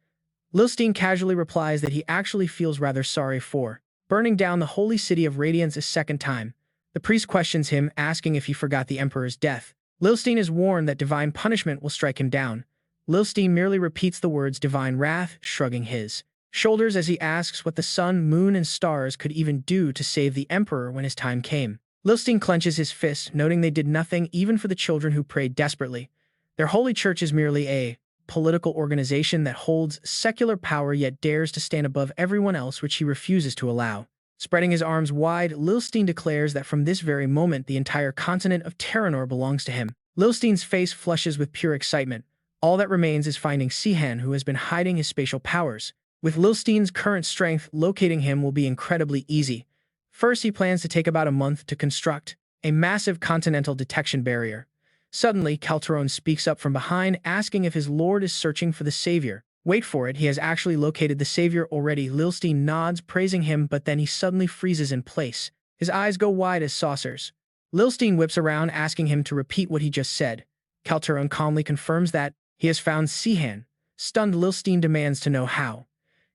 Lindstein casually replies that he actually feels rather sorry for burning down the holy city of Radiance a second time. The priest questions him, asking if he forgot the emperor's death. Lindstein is warned that divine punishment will strike him down. Lindstein merely repeats the words divine wrath, shrugging his shoulders as he asks what the sun, moon, and stars could even do to save the emperor when his time came. Lindstein clenches his fists, noting they did nothing even for the children who prayed desperately. Their holy church is merely a political organization that holds secular power yet dares to stand above everyone else, which he refuses to allow. Spreading his arms wide, Lilstein declares that from this very moment the entire continent of Teranor belongs to him. Lilstein's face flushes with pure excitement. All that remains is finding Sihan, who has been hiding his spatial powers. With Lilstein's current strength, locating him will be incredibly easy. First, he plans to take about a month to construct a massive continental detection barrier. Suddenly, Calderon speaks up from behind, asking if his lord is searching for the savior. Wait for it, he has actually located the savior already. Lilstein nods, praising him, but then he suddenly freezes in place. His eyes go wide as saucers. Lilstein whips around, asking him to repeat what he just said. Calderon calmly confirms that he has found Sihan. Stunned, Lilstein demands to know how.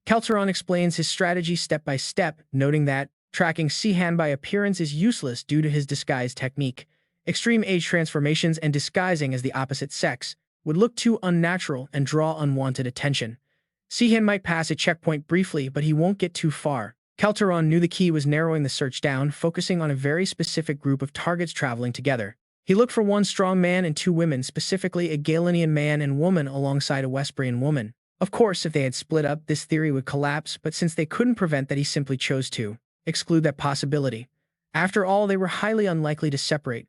Calderon explains his strategy step by step, noting that tracking Sihan by appearance is useless due to his disguise technique. Extreme age transformations and disguising as the opposite sex would look too unnatural and draw unwanted attention. Sihan might pass a checkpoint briefly, but he won't get too far. Calderon knew the key was narrowing the search down, focusing on a very specific group of targets traveling together. He looked for one strong man and two women, specifically a Galenian man and woman alongside a Westbrian woman. Of course, if they had split up, this theory would collapse, but since they couldn't prevent that, he simply chose to exclude that possibility. After all, they were highly unlikely to separate.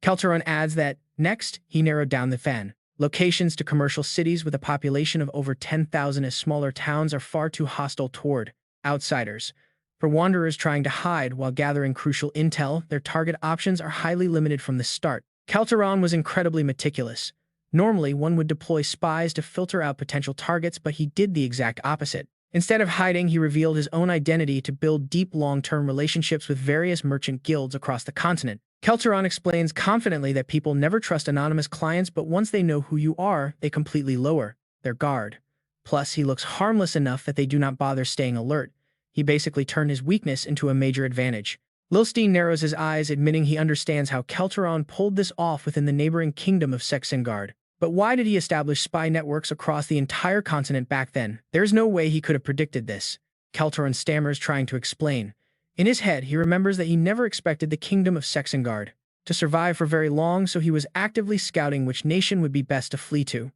Calderon adds that, next, he narrowed down the fan. Locations to commercial cities with a population of over 10,000, as smaller towns are far too hostile toward outsiders. For wanderers trying to hide while gathering crucial intel, their target options are highly limited from the start. Calderon was incredibly meticulous. Normally, one would deploy spies to filter out potential targets, but he did the exact opposite. Instead of hiding, he revealed his own identity to build deep long-term relationships with various merchant guilds across the continent. Calderon explains confidently that people never trust anonymous clients, but once they know who you are, they completely lower their guard. Plus, he looks harmless enough that they do not bother staying alert. He basically turned his weakness into a major advantage. Lilstein narrows his eyes, admitting he understands how Calderon pulled this off within the neighboring kingdom of Sexengard. But why did he establish spy networks across the entire continent back then? There's no way he could have predicted this. Calderon stammers, trying to explain. In his head, he remembers that he never expected the kingdom of Sexengard to survive for very long, so he was actively scouting which nation would be best to flee to.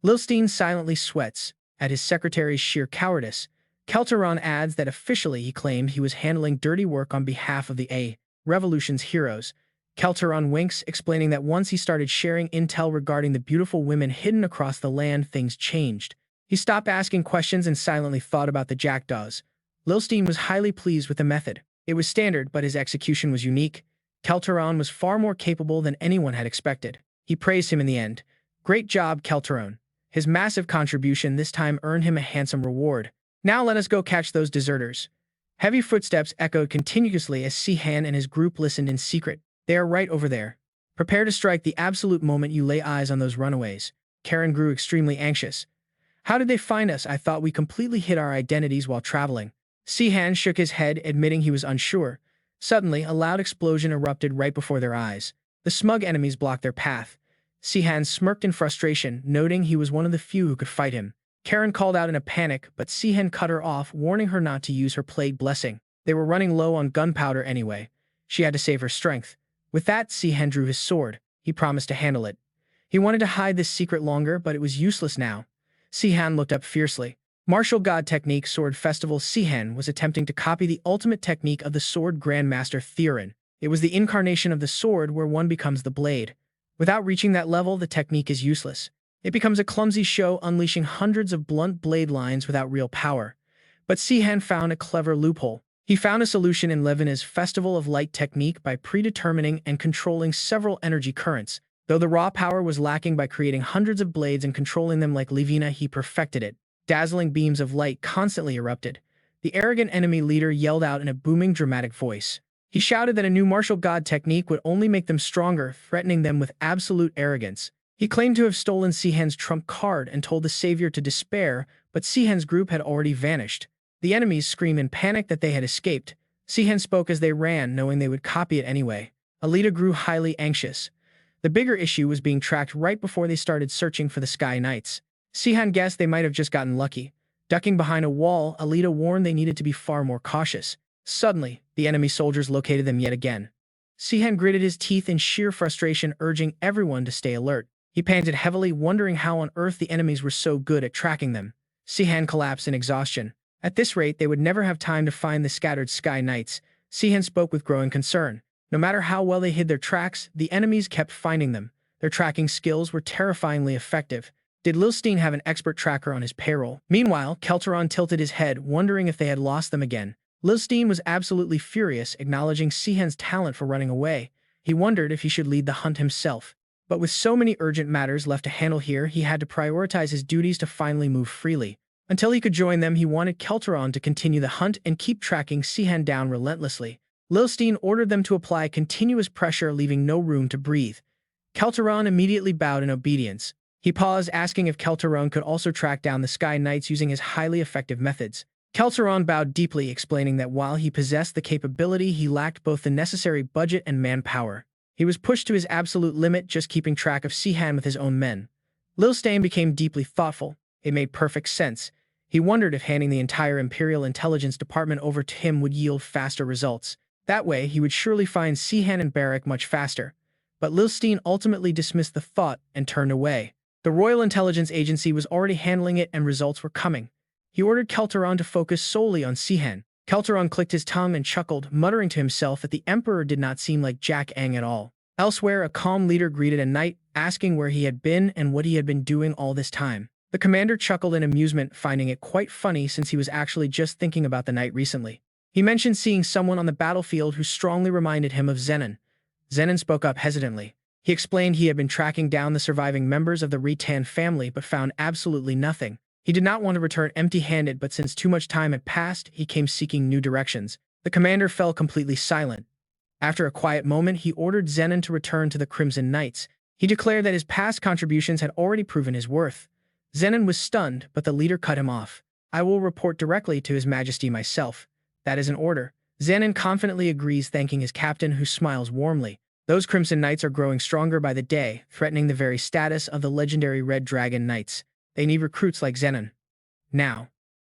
Lilstein silently sweats at his secretary's sheer cowardice. Calderon adds that officially he claimed he was handling dirty work on behalf of the A Revolution's heroes. Calderon winks, explaining that once he started sharing intel regarding the beautiful women hidden across the land, things changed. He stopped asking questions and silently thought about the jackdaws. Lilstein was highly pleased with the method. It was standard, but his execution was unique. Calderon was far more capable than anyone had expected. He praised him in the end. Great job, Calderon. His massive contribution this time earned him a handsome reward. Now let us go catch those deserters. Heavy footsteps echoed continuously as Sihan and his group listened in secret. They are right over there. Prepare to strike the absolute moment you lay eyes on those runaways. Karen grew extremely anxious. How did they find us? I thought we completely hid our identities while traveling. Sihan shook his head, admitting he was unsure. Suddenly, a loud explosion erupted right before their eyes. The smug enemies blocked their path. Sihan smirked in frustration, noting he was one of the few who could fight him. Karen called out in a panic, but Sihan cut her off, warning her not to use her plague blessing. They were running low on gunpowder anyway. She had to save her strength. With that, Sihan drew his sword. He promised to handle it. He wanted to hide this secret longer, but it was useless now. Sihan looked up fiercely. Martial God Technique Sword Festival. Sihan was attempting to copy the ultimate technique of the sword grandmaster Tyrant. It was the incarnation of the sword where one becomes the blade. Without reaching that level, the technique is useless. It becomes a clumsy show, unleashing hundreds of blunt blade lines without real power. But Sihan found a clever loophole. He found a solution in Levina's Festival of Light technique by predetermining and controlling several energy currents. Though the raw power was lacking, by creating hundreds of blades and controlling them like Levina, he perfected it. Dazzling beams of light constantly erupted. The arrogant enemy leader yelled out in a booming, dramatic voice. He shouted that a new martial god technique would only make them stronger, threatening them with absolute arrogance. He claimed to have stolen Sihan's trump card and told the savior to despair, but Sihan's group had already vanished. The enemies screamed in panic that they had escaped. Sihan spoke as they ran, knowing they would copy it anyway. Alita grew highly anxious. The bigger issue was being tracked right before they started searching for the Sky Knights. Sihan guessed they might have just gotten lucky. Ducking behind a wall, Alita warned they needed to be far more cautious. Suddenly, the enemy soldiers located them yet again. Sihan gritted his teeth in sheer frustration, urging everyone to stay alert. He panted heavily, wondering how on earth the enemies were so good at tracking them. Sihan collapsed in exhaustion. At this rate, they would never have time to find the scattered Sky Knights. Sihan spoke with growing concern. No matter how well they hid their tracks, the enemies kept finding them. Their tracking skills were terrifyingly effective. Did Lilstein have an expert tracker on his payroll? Meanwhile, Kelteron tilted his head, wondering if they had lost them again. Lilstein was absolutely furious, acknowledging Sihan's talent for running away. He wondered if he should lead the hunt himself. But with so many urgent matters left to handle here, he had to prioritize his duties to finally move freely. Until he could join them, he wanted Kelteron to continue the hunt and keep tracking Sihan down relentlessly. Lilstein ordered them to apply continuous pressure, leaving no room to breathe. Kelteron immediately bowed in obedience. He paused, asking if Kelteron could also track down the Sky Knights using his highly effective methods. Kelteron bowed deeply, explaining that while he possessed the capability, he lacked both the necessary budget and manpower. He was pushed to his absolute limit, just keeping track of Sihan with his own men. Lilstein became deeply thoughtful. It made perfect sense. He wondered if handing the entire Imperial Intelligence Department over to him would yield faster results. That way, he would surely find Sihan and Barrack much faster. But Lilstein ultimately dismissed the thought and turned away. The Royal Intelligence Agency was already handling it and results were coming. He ordered Kelteron to focus solely on Sihan. Kelteron clicked his tongue and chuckled, muttering to himself that the Emperor did not seem like Jack Ang at all. Elsewhere, a calm leader greeted a knight, asking where he had been and what he had been doing all this time. The commander chuckled in amusement, finding it quite funny since he was actually just thinking about the knight recently. He mentioned seeing someone on the battlefield who strongly reminded him of Zenon. Zenon spoke up hesitantly. He explained he had been tracking down the surviving members of the Retan family but found absolutely nothing. He did not want to return empty-handed, but since too much time had passed, he came seeking new directions. The commander fell completely silent. After a quiet moment, he ordered Zenon to return to the Crimson Knights. He declared that his past contributions had already proven his worth. Zenon was stunned, but the leader cut him off. "I will report directly to His Majesty myself. That is an order." Zenon confidently agrees, thanking his captain, who smiles warmly. Those Crimson Knights are growing stronger by the day, threatening the very status of the legendary Red Dragon Knights. They need recruits like Zenon. Now.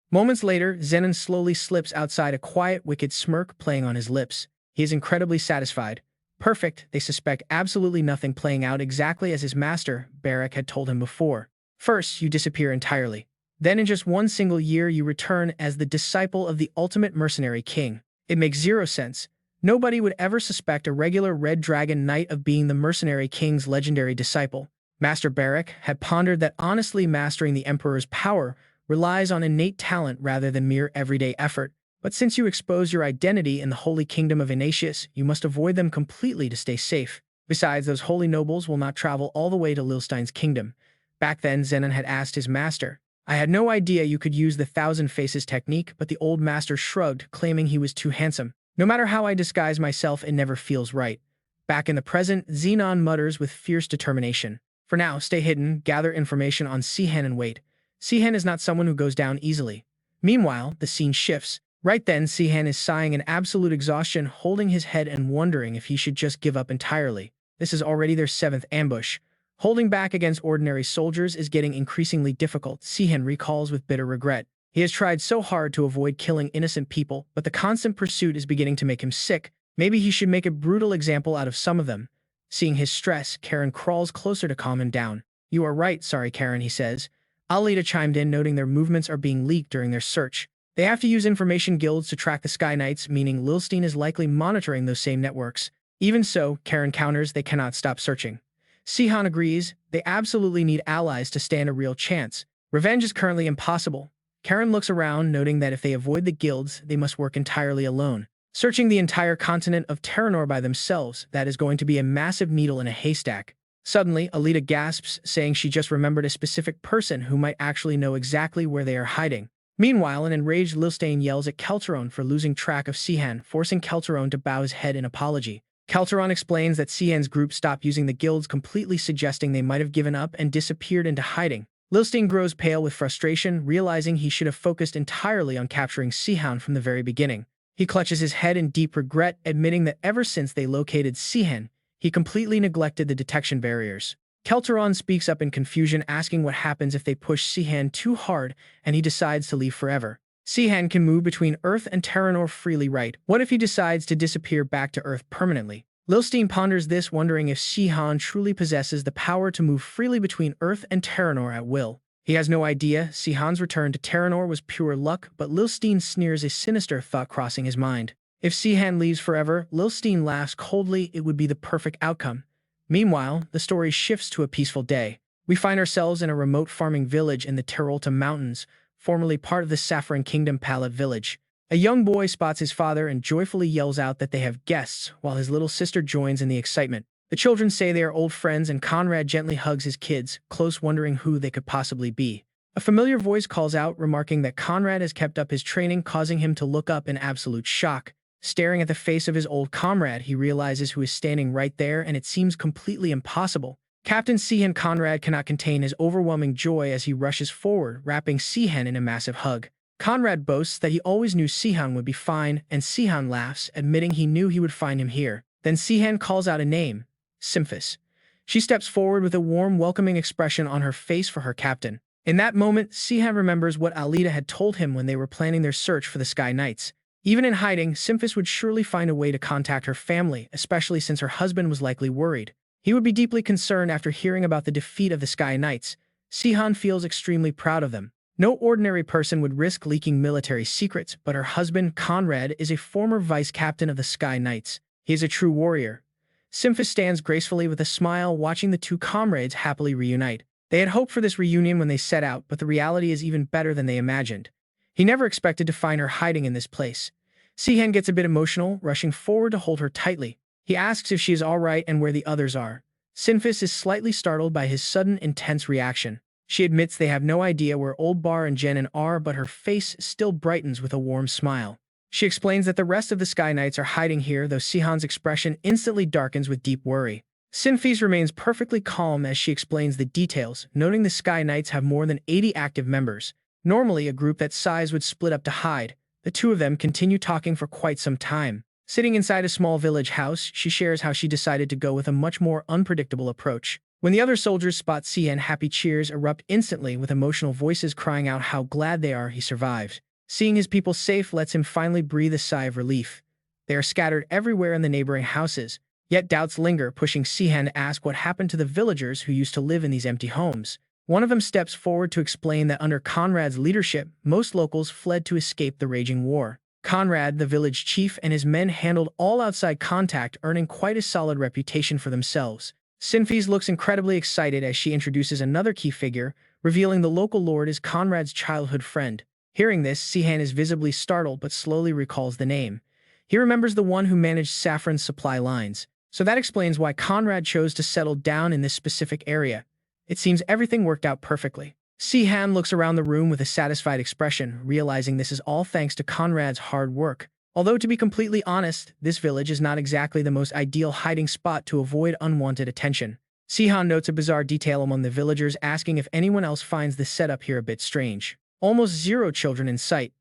Moments later, Zenon slowly slips outside, a quiet, wicked smirk playing on his lips. He is incredibly satisfied. Perfect, they suspect absolutely nothing, playing out exactly as his master, Barrack, had told him before. First, you disappear entirely. Then in just one single year, you return as the disciple of the ultimate mercenary king. It makes zero sense. Nobody would ever suspect a regular Red Dragon Knight of being the mercenary king's legendary disciple. Master Barrack had pondered that honestly mastering the Emperor's power relies on innate talent rather than mere everyday effort. But since you expose your identity in the Holy Kingdom of Ignatius, you must avoid them completely to stay safe. Besides, those holy nobles will not travel all the way to Lilstein's kingdom. Back then, Zenon had asked his master, "I had no idea you could use the Thousand Faces technique," but the old master shrugged, claiming he was too handsome. "No matter how I disguise myself, it never feels right." Back in the present, Zenon mutters with fierce determination. "For now, stay hidden, gather information on Sihan and wait. Sihan is not someone who goes down easily." Meanwhile, the scene shifts. Right then, Sihan is sighing in absolute exhaustion, holding his head and wondering if he should just give up entirely. This is already their 7th ambush. Holding back against ordinary soldiers is getting increasingly difficult, Sihan recalls with bitter regret. He has tried so hard to avoid killing innocent people, but the constant pursuit is beginning to make him sick. Maybe he should make a brutal example out of some of them. Seeing his stress, Karen crawls closer to calm him down. "You are right, sorry Karen," he says. Alita chimed in, noting their movements are being leaked during their search. They have to use information guilds to track the Sky Knights, meaning Lilstein is likely monitoring those same networks. Even so, Karen counters, they cannot stop searching. Sihan agrees, they absolutely need allies to stand a real chance. Revenge is currently impossible. Karen looks around, noting that if they avoid the guilds, they must work entirely alone. Searching the entire continent of Teranor by themselves, that is going to be a massive needle in a haystack. Suddenly, Alita gasps, saying she just remembered a specific person who might actually know exactly where they are hiding. Meanwhile, an enraged Lilstein yells at Kelteron for losing track of Sihan, forcing Kelteron to bow his head in apology. Kelteron explains that Sihan's group stopped using the guilds completely, suggesting they might have given up and disappeared into hiding. Lilstein grows pale with frustration, realizing he should have focused entirely on capturing Sihan from the very beginning. He clutches his head in deep regret, admitting that ever since they located Sihan, he completely neglected the detection barriers. Kelteron speaks up in confusion, asking what happens if they push Sihan too hard and he decides to leave forever. Sihan can move between Earth and Teranor freely, right? What if he decides to disappear back to Earth permanently? Lilstein ponders this, wondering if Sihan truly possesses the power to move freely between Earth and Teranor at will. He has no idea Sihan's return to Teranor was pure luck, but Lilstein sneers, a sinister thought crossing his mind. If Sihan leaves forever, Lilstein laughs coldly, it would be the perfect outcome. Meanwhile, the story shifts to a peaceful day. We find ourselves in a remote farming village in the Terolta Mountains, formerly part of the Saffron Kingdom Palette village. A young boy spots his father and joyfully yells out that they have guests, while his little sister joins in the excitement. The children say they are old friends, and Conrad gently hugs his kids, close, wondering who they could possibly be. A familiar voice calls out, remarking that Conrad has kept up his training, causing him to look up in absolute shock. Staring at the face of his old comrade, he realizes who is standing right there, and it seems completely impossible. Captain Sihan. Conrad cannot contain his overwhelming joy as he rushes forward, wrapping Sihan in a massive hug. Conrad boasts that he always knew Sihan would be fine, and Sihan laughs, admitting he knew he would find him here. Then Sihan calls out a name, Symphis. She steps forward with a warm, welcoming expression on her face for her captain. In that moment, Sihan remembers what Alita had told him when they were planning their search for the Sky Knights. Even in hiding, Symphis would surely find a way to contact her family, especially since her husband was likely worried. He would be deeply concerned after hearing about the defeat of the Sky Knights. Sihan feels extremely proud of them. No ordinary person would risk leaking military secrets, but her husband, Conrad, is a former vice-captain of the Sky Knights. He is a true warrior. Symphis stands gracefully with a smile, watching the two comrades happily reunite. They had hoped for this reunion when they set out, but the reality is even better than they imagined. He never expected to find her hiding in this place. Sihan gets a bit emotional, rushing forward to hold her tightly. He asks if she is all right and where the others are. Symphis is slightly startled by his sudden, intense reaction. She admits they have no idea where Old Bar and Jenin are, but her face still brightens with a warm smile. She explains that the rest of the Sky Knights are hiding here, though Sihan's expression instantly darkens with deep worry. Symphis remains perfectly calm as she explains the details, noting the Sky Knights have more than 80 active members. Normally, a group that size would split up to hide. The two of them continue talking for quite some time. Sitting inside a small village house, she shares how she decided to go with a much more unpredictable approach. When the other soldiers spot Sihan, happy cheers erupt instantly, with emotional voices crying out how glad they are he survived. Seeing his people safe lets him finally breathe a sigh of relief. They are scattered everywhere in the neighboring houses, yet doubts linger, pushing Sihan to ask what happened to the villagers who used to live in these empty homes. One of them steps forward to explain that under Conrad's leadership, most locals fled to escape the raging war. Conrad, the village chief, and his men handled all outside contact, earning quite a solid reputation for themselves. Symphis looks incredibly excited as she introduces another key figure, revealing the local lord is Conrad's childhood friend. Hearing this, Sihan is visibly startled but slowly recalls the name. He remembers the one who managed Saffron's supply lines. So that explains why Conrad chose to settle down in this specific area. It seems everything worked out perfectly. Sihan looks around the room with a satisfied expression, realizing this is all thanks to Conrad's hard work. Although, to be completely honest, this village is not exactly the most ideal hiding spot to avoid unwanted attention. Sihan notes a bizarre detail among the villagers, asking if anyone else finds this setup here a bit strange. Almost zero children in sight.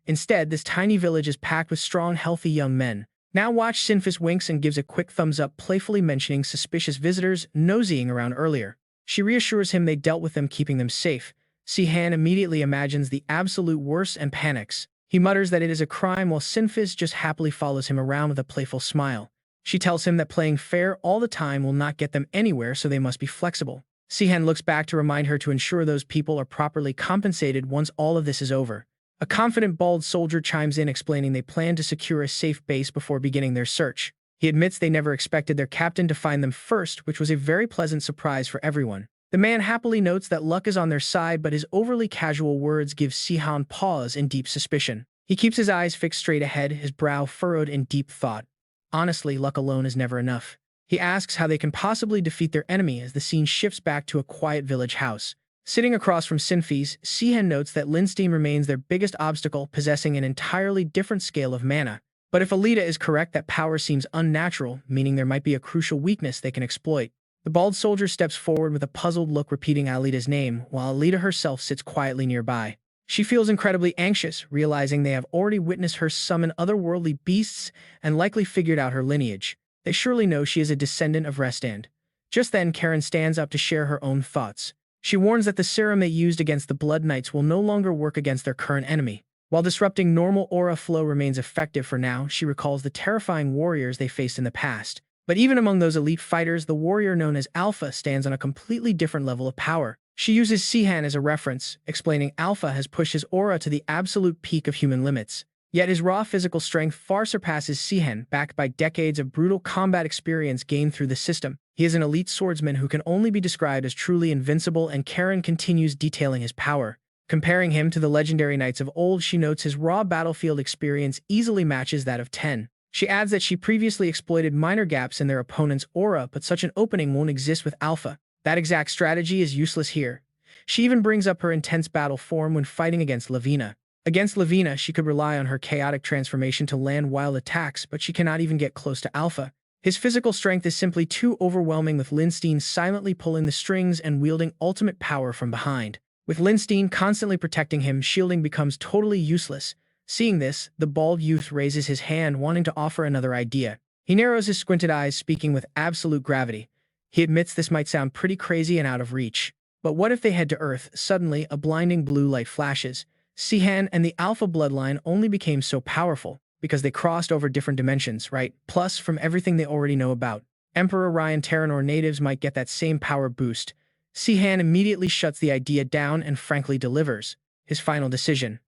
Instead, this tiny village is packed with strong, healthy young men. Now watch. Symphis winks and gives a quick thumbs up, playfully mentioning suspicious visitors nosying around earlier. She reassures him they dealt with them, keeping them safe. Sihan immediately imagines the absolute worst and panics. He mutters that it is a crime, while Symphis just happily follows him around with a playful smile. She tells him that playing fair all the time will not get them anywhere, so they must be flexible. Sihan looks back to remind her to ensure those people are properly compensated once all of this is over. A confident bald soldier chimes in, explaining they plan to secure a safe base before beginning their search. He admits they never expected their captain to find them first, which was a very pleasant surprise for everyone. The man happily notes that luck is on their side, but his overly casual words give Sihan pause and deep suspicion. He keeps his eyes fixed straight ahead, his brow furrowed in deep thought. Honestly, luck alone is never enough. He asks how they can possibly defeat their enemy as the scene shifts back to a quiet village house. Sitting across from Symphis, Sihan notes that Lindstein remains their biggest obstacle, possessing an entirely different scale of mana. But if Alita is correct, that power seems unnatural, meaning there might be a crucial weakness they can exploit. The bald soldier steps forward with a puzzled look, repeating Alita's name, while Alita herself sits quietly nearby. She feels incredibly anxious, realizing they have already witnessed her summon otherworldly beasts and likely figured out her lineage. They surely know she is a descendant of Restand. Just then, Karen stands up to share her own thoughts. She warns that the serum they used against the Blood Knights will no longer work against their current enemy. While disrupting normal aura flow remains effective for now, she recalls the terrifying warriors they faced in the past. But even among those elite fighters, the warrior known as Alpha stands on a completely different level of power. She uses Sihan as a reference, explaining Alpha has pushed his aura to the absolute peak of human limits. Yet his raw physical strength far surpasses Sihan, backed by decades of brutal combat experience gained through the system. He is an elite swordsman who can only be described as truly invincible, and Karen continues detailing his power. Comparing him to the legendary knights of old, she notes his raw battlefield experience easily matches that of Ten. She adds that she previously exploited minor gaps in their opponent's aura, but such an opening won't exist with Alpha. That exact strategy is useless here. She even brings up her intense battle form when fighting against Lavina. Against Lavina, she could rely on her chaotic transformation to land wild attacks, but she cannot even get close to Alpha. His physical strength is simply too overwhelming, with Lindstein silently pulling the strings and wielding ultimate power from behind. With Lindstein constantly protecting him, shielding becomes totally useless. Seeing this, the bald youth raises his hand, wanting to offer another idea. He narrows his squinted eyes, speaking with absolute gravity. He admits this might sound pretty crazy and out of reach. But what if they head to Earth? Suddenly, a blinding blue light flashes. Sihan and the Alpha bloodline only became so powerful because they crossed over different dimensions, right? Plus, from everything they already know about Emperor Ryan, Teranor natives might get that same power boost. Sihan immediately shuts the idea down and frankly delivers his final decision.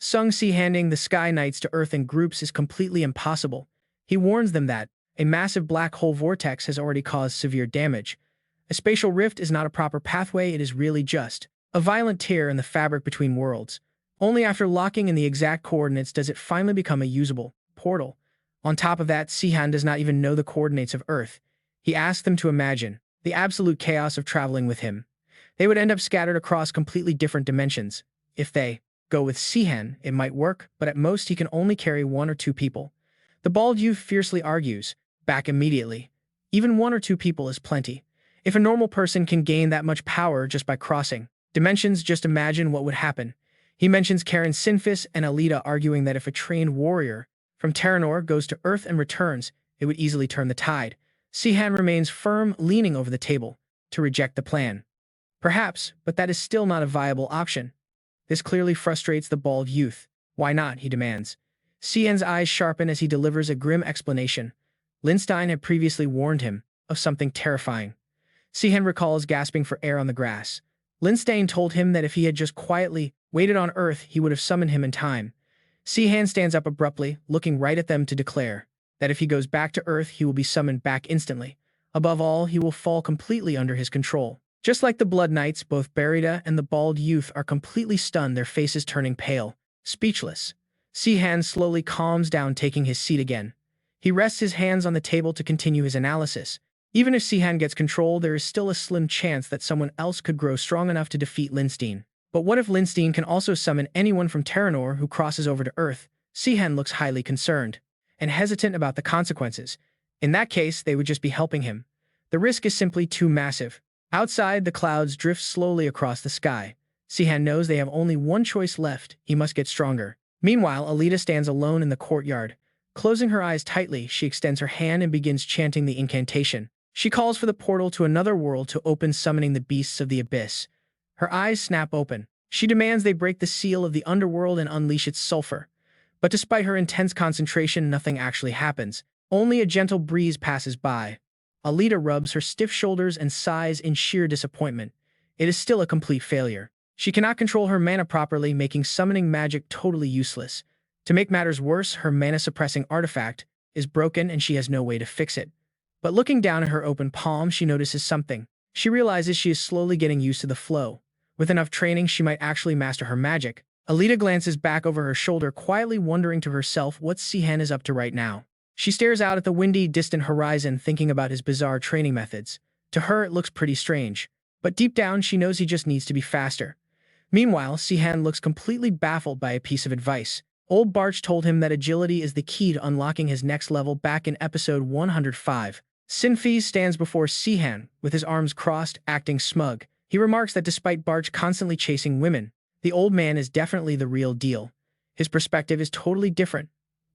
Sung Si handing the Sky Knights to Earth in groups is completely impossible. He warns them that a massive black hole vortex has already caused severe damage. A spatial rift is not a proper pathway, it is really just a violent tear in the fabric between worlds. Only after locking in the exact coordinates does it finally become a usable portal. On top of that, Sihan does not even know the coordinates of Earth. He asks them to imagine the absolute chaos of traveling with him. They would end up scattered across completely different dimensions. If they go with Sihan, it might work, but at most he can only carry 1 or 2 people. The bald youth fiercely argues, back immediately. Even 1 or 2 people is plenty. If a normal person can gain that much power just by crossing dimensions, just imagine what would happen. He mentions Karen Sinfis and Alita, arguing that if a trained warrior from Teranor goes to Earth and returns, it would easily turn the tide. Sihan remains firm, leaning over the table to reject the plan. Perhaps, but that is still not a viable option. This clearly frustrates the bald youth. Why not, he demands. Sihan's eyes sharpen as he delivers a grim explanation. Lindstein had previously warned him of something terrifying. Sihan recalls gasping for air on the grass. Lindstein told him that if he had just quietly waited on Earth, he would have summoned him in time. Sihan stands up abruptly, looking right at them to declare that if he goes back to Earth, he will be summoned back instantly. Above all, he will fall completely under his control. Just like the Blood Knights, both Barida and the bald youth are completely stunned, their faces turning pale, speechless. Sihan slowly calms down, taking his seat again. He rests his hands on the table to continue his analysis. Even if Sihan gets control, there is still a slim chance that someone else could grow strong enough to defeat Lindstein. But what if Lindstein can also summon anyone from Teranor who crosses over to Earth? Sihan looks highly concerned and hesitant about the consequences. In that case, they would just be helping him. The risk is simply too massive. Outside, the clouds drift slowly across the sky. Sihan knows they have only one choice left. He must get stronger. Meanwhile, Alita stands alone in the courtyard. Closing her eyes tightly, she extends her hand and begins chanting the incantation. She calls for the portal to another world to open, summoning the beasts of the abyss. Her eyes snap open. She demands they break the seal of the underworld and unleash its sulfur. But despite her intense concentration, nothing actually happens. Only a gentle breeze passes by. Alita rubs her stiff shoulders and sighs in sheer disappointment. It is still a complete failure. She cannot control her mana properly, making summoning magic totally useless. To make matters worse, her mana-suppressing artifact is broken and she has no way to fix it. But looking down at her open palm, she notices something. She realizes she is slowly getting used to the flow. With enough training, she might actually master her magic. Alita glances back over her shoulder, quietly wondering to herself what Sihan is up to right now. She stares out at the windy, distant horizon, thinking about his bizarre training methods. To her, it looks pretty strange. But deep down, she knows he just needs to be faster. Meanwhile, Sihan looks completely baffled by a piece of advice. Old Barch told him that agility is the key to unlocking his next level back in episode 105. Sinfis stands before Sihan, with his arms crossed, acting smug. He remarks that despite Barch constantly chasing women, the old man is definitely the real deal. His perspective is totally different.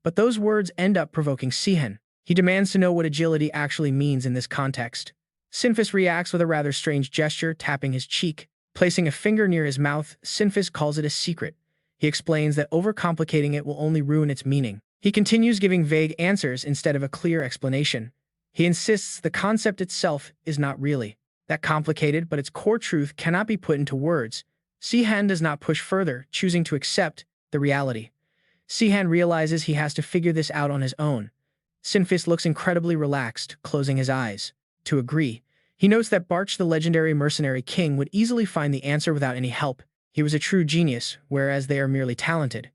But those words end up provoking Sihan. He demands to know what agility actually means in this context. Sinfis reacts with a rather strange gesture, tapping his cheek. Placing a finger near his mouth, Sinfis calls it a secret. He explains that overcomplicating it will only ruin its meaning. He continues giving vague answers instead of a clear explanation. He insists the concept itself is not really that complicated, but its core truth cannot be put into words. Sihan does not push further, choosing to accept the reality. Sihan realizes he has to figure this out on his own. Sinfis looks incredibly relaxed, closing his eyes. To agree, he notes that Barch, the legendary mercenary king, would easily find the answer without any help. He was a true genius, whereas they are merely talented.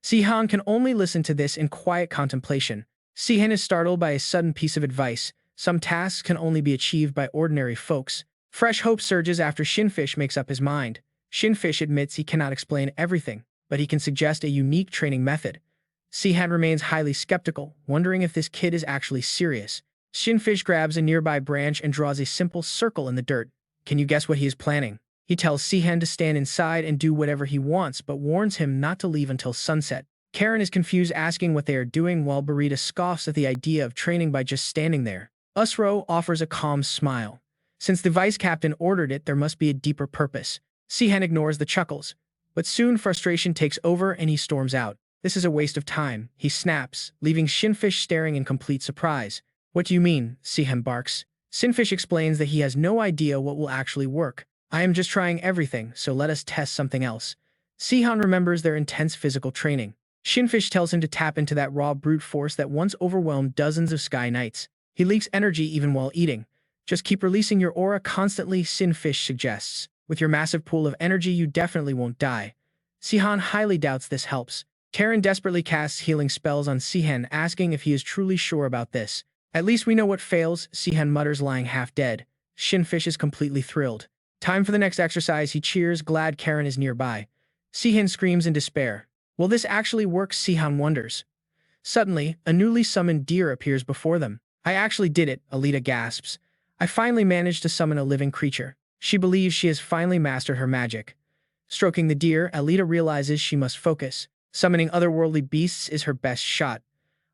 Sihan can only listen to this in quiet contemplation. Sihan is startled by a sudden piece of advice. Some tasks can only be achieved by ordinary folks. Fresh hope surges after Shinfish makes up his mind. Shinfish admits he cannot explain everything, but he can suggest a unique training method. Sihan remains highly skeptical, wondering if this kid is actually serious. Shinfish grabs a nearby branch and draws a simple circle in the dirt. Can you guess what he is planning? He tells Sihan to stand inside and do whatever he wants, but warns him not to leave until sunset. Karen is confused, asking what they are doing, while Burita scoffs at the idea of training by just standing there. Usro offers a calm smile. Since the vice captain ordered it, there must be a deeper purpose. Sihan ignores the chuckles, but soon frustration takes over and he storms out. This is a waste of time, he snaps, leaving Shinfish staring in complete surprise. What do you mean? Sihan barks. Sinfish explains that he has no idea what will actually work. I am just trying everything, so let us test something else. Sihan remembers their intense physical training. Shinfish tells him to tap into that raw brute force that once overwhelmed dozens of Sky Knights. He leaks energy even while eating. Just keep releasing your aura constantly, Sinfish suggests. With your massive pool of energy, you definitely won't die. Sihan highly doubts this helps. Karen desperately casts healing spells on Sihan, asking if he is truly sure about this. At least we know what fails, Sihan mutters, lying half dead. Shinfish is completely thrilled. Time for the next exercise, he cheers, glad Karen is nearby. Sihan screams in despair. Will this actually work? Sihan wonders. Suddenly, a newly summoned deer appears before them. I actually did it, Alita gasps. I finally managed to summon a living creature. She believes she has finally mastered her magic. Stroking the deer, Alita realizes she must focus. Summoning otherworldly beasts is her best shot.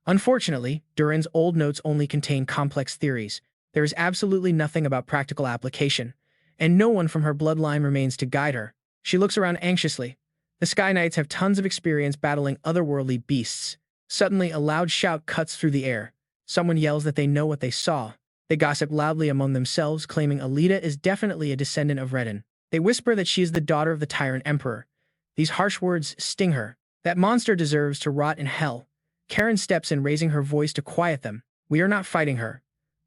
Unfortunately, Durin's old notes only contain complex theories. There is absolutely nothing about practical application, and no one from her bloodline remains to guide her. She looks around anxiously. The Sky Knights have tons of experience battling otherworldly beasts. Suddenly, a loud shout cuts through the air. Someone yells that they know what they saw. They gossip loudly among themselves, claiming Alita is definitely a descendant of Redden. They whisper that she is the daughter of the Tyrant Emperor. These harsh words sting her. That monster deserves to rot in hell. Karen steps in, raising her voice to quiet them. We are not fighting her.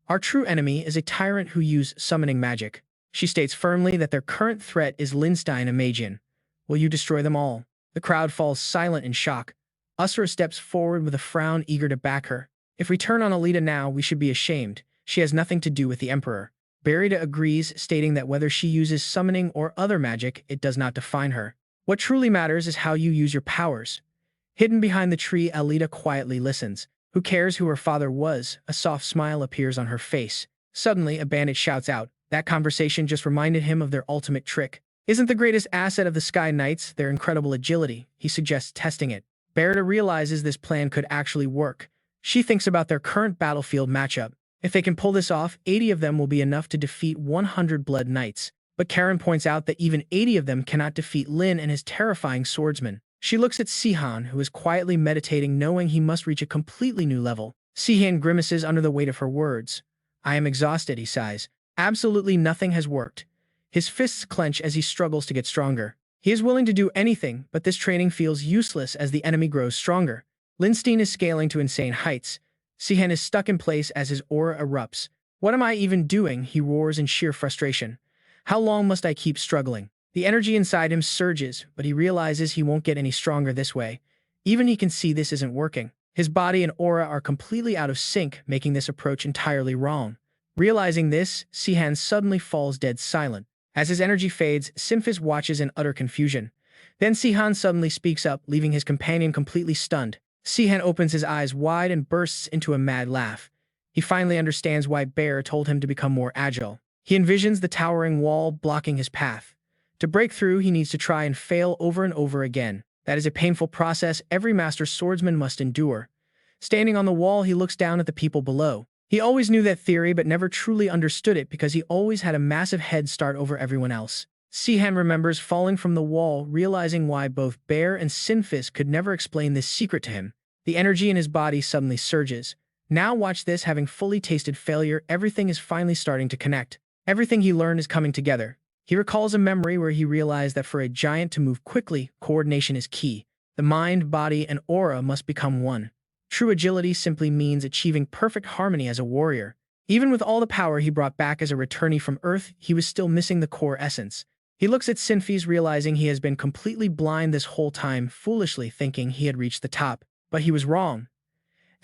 Our true enemy is a tyrant who uses summoning magic. She states firmly that their current threat is Linstein and Magian. Will you destroy them all? The crowd falls silent in shock. Usra steps forward with a frown, eager to back her. If we turn on Alita now, we should be ashamed. She has nothing to do with the Emperor. Burita agrees, stating that whether she uses summoning or other magic, it does not define her. What truly matters is how you use your powers. Hidden behind the tree, Alita quietly listens. Who cares who her father was? A soft smile appears on her face. Suddenly, a bandit shouts out. That conversation just reminded him of their ultimate trick. Isn't the greatest asset of the Sky Knights their incredible agility? He suggests testing it. Burita realizes this plan could actually work. She thinks about their current battlefield matchup. If they can pull this off, 80 of them will be enough to defeat 100 Blood Knights. But Karen points out that even 80 of them cannot defeat Lin and his terrifying swordsman. She looks at Sihan, who is quietly meditating, knowing he must reach a completely new level. Sihan grimaces under the weight of her words. I am exhausted, he sighs. Absolutely nothing has worked. His fists clench as he struggles to get stronger. He is willing to do anything, but this training feels useless as the enemy grows stronger. Linstein is scaling to insane heights. Sihan is stuck in place as his aura erupts. What am I even doing? He roars in sheer frustration. How long must I keep struggling? The energy inside him surges, but he realizes he won't get any stronger this way. Even he can see this isn't working. His body and aura are completely out of sync, making this approach entirely wrong. Realizing this, Sihan suddenly falls dead silent. As his energy fades, Sinfis watches in utter confusion. Then Sihan suddenly speaks up, leaving his companion completely stunned. Sihan opens his eyes wide and bursts into a mad laugh. He finally understands why Bear told him to become more agile. He envisions the towering wall blocking his path. To break through, he needs to try and fail over and over again. That is a painful process every master swordsman must endure. Standing on the wall, he looks down at the people below. He always knew that theory but never truly understood it because he always had a massive head start over everyone else. Sihan remembers falling from the wall, realizing why both Bear and Sinfis could never explain this secret to him. The energy in his body suddenly surges. Now watch this, having fully tasted failure, everything is finally starting to connect. Everything he learned is coming together. He recalls a memory where he realized that for a giant to move quickly, coordination is key. The mind, body, and aura must become one. True agility simply means achieving perfect harmony as a warrior. Even with all the power he brought back as a returnee from Earth, he was still missing the core essence. He looks at Sinphys, realizing he has been completely blind this whole time, foolishly thinking he had reached the top. But he was wrong.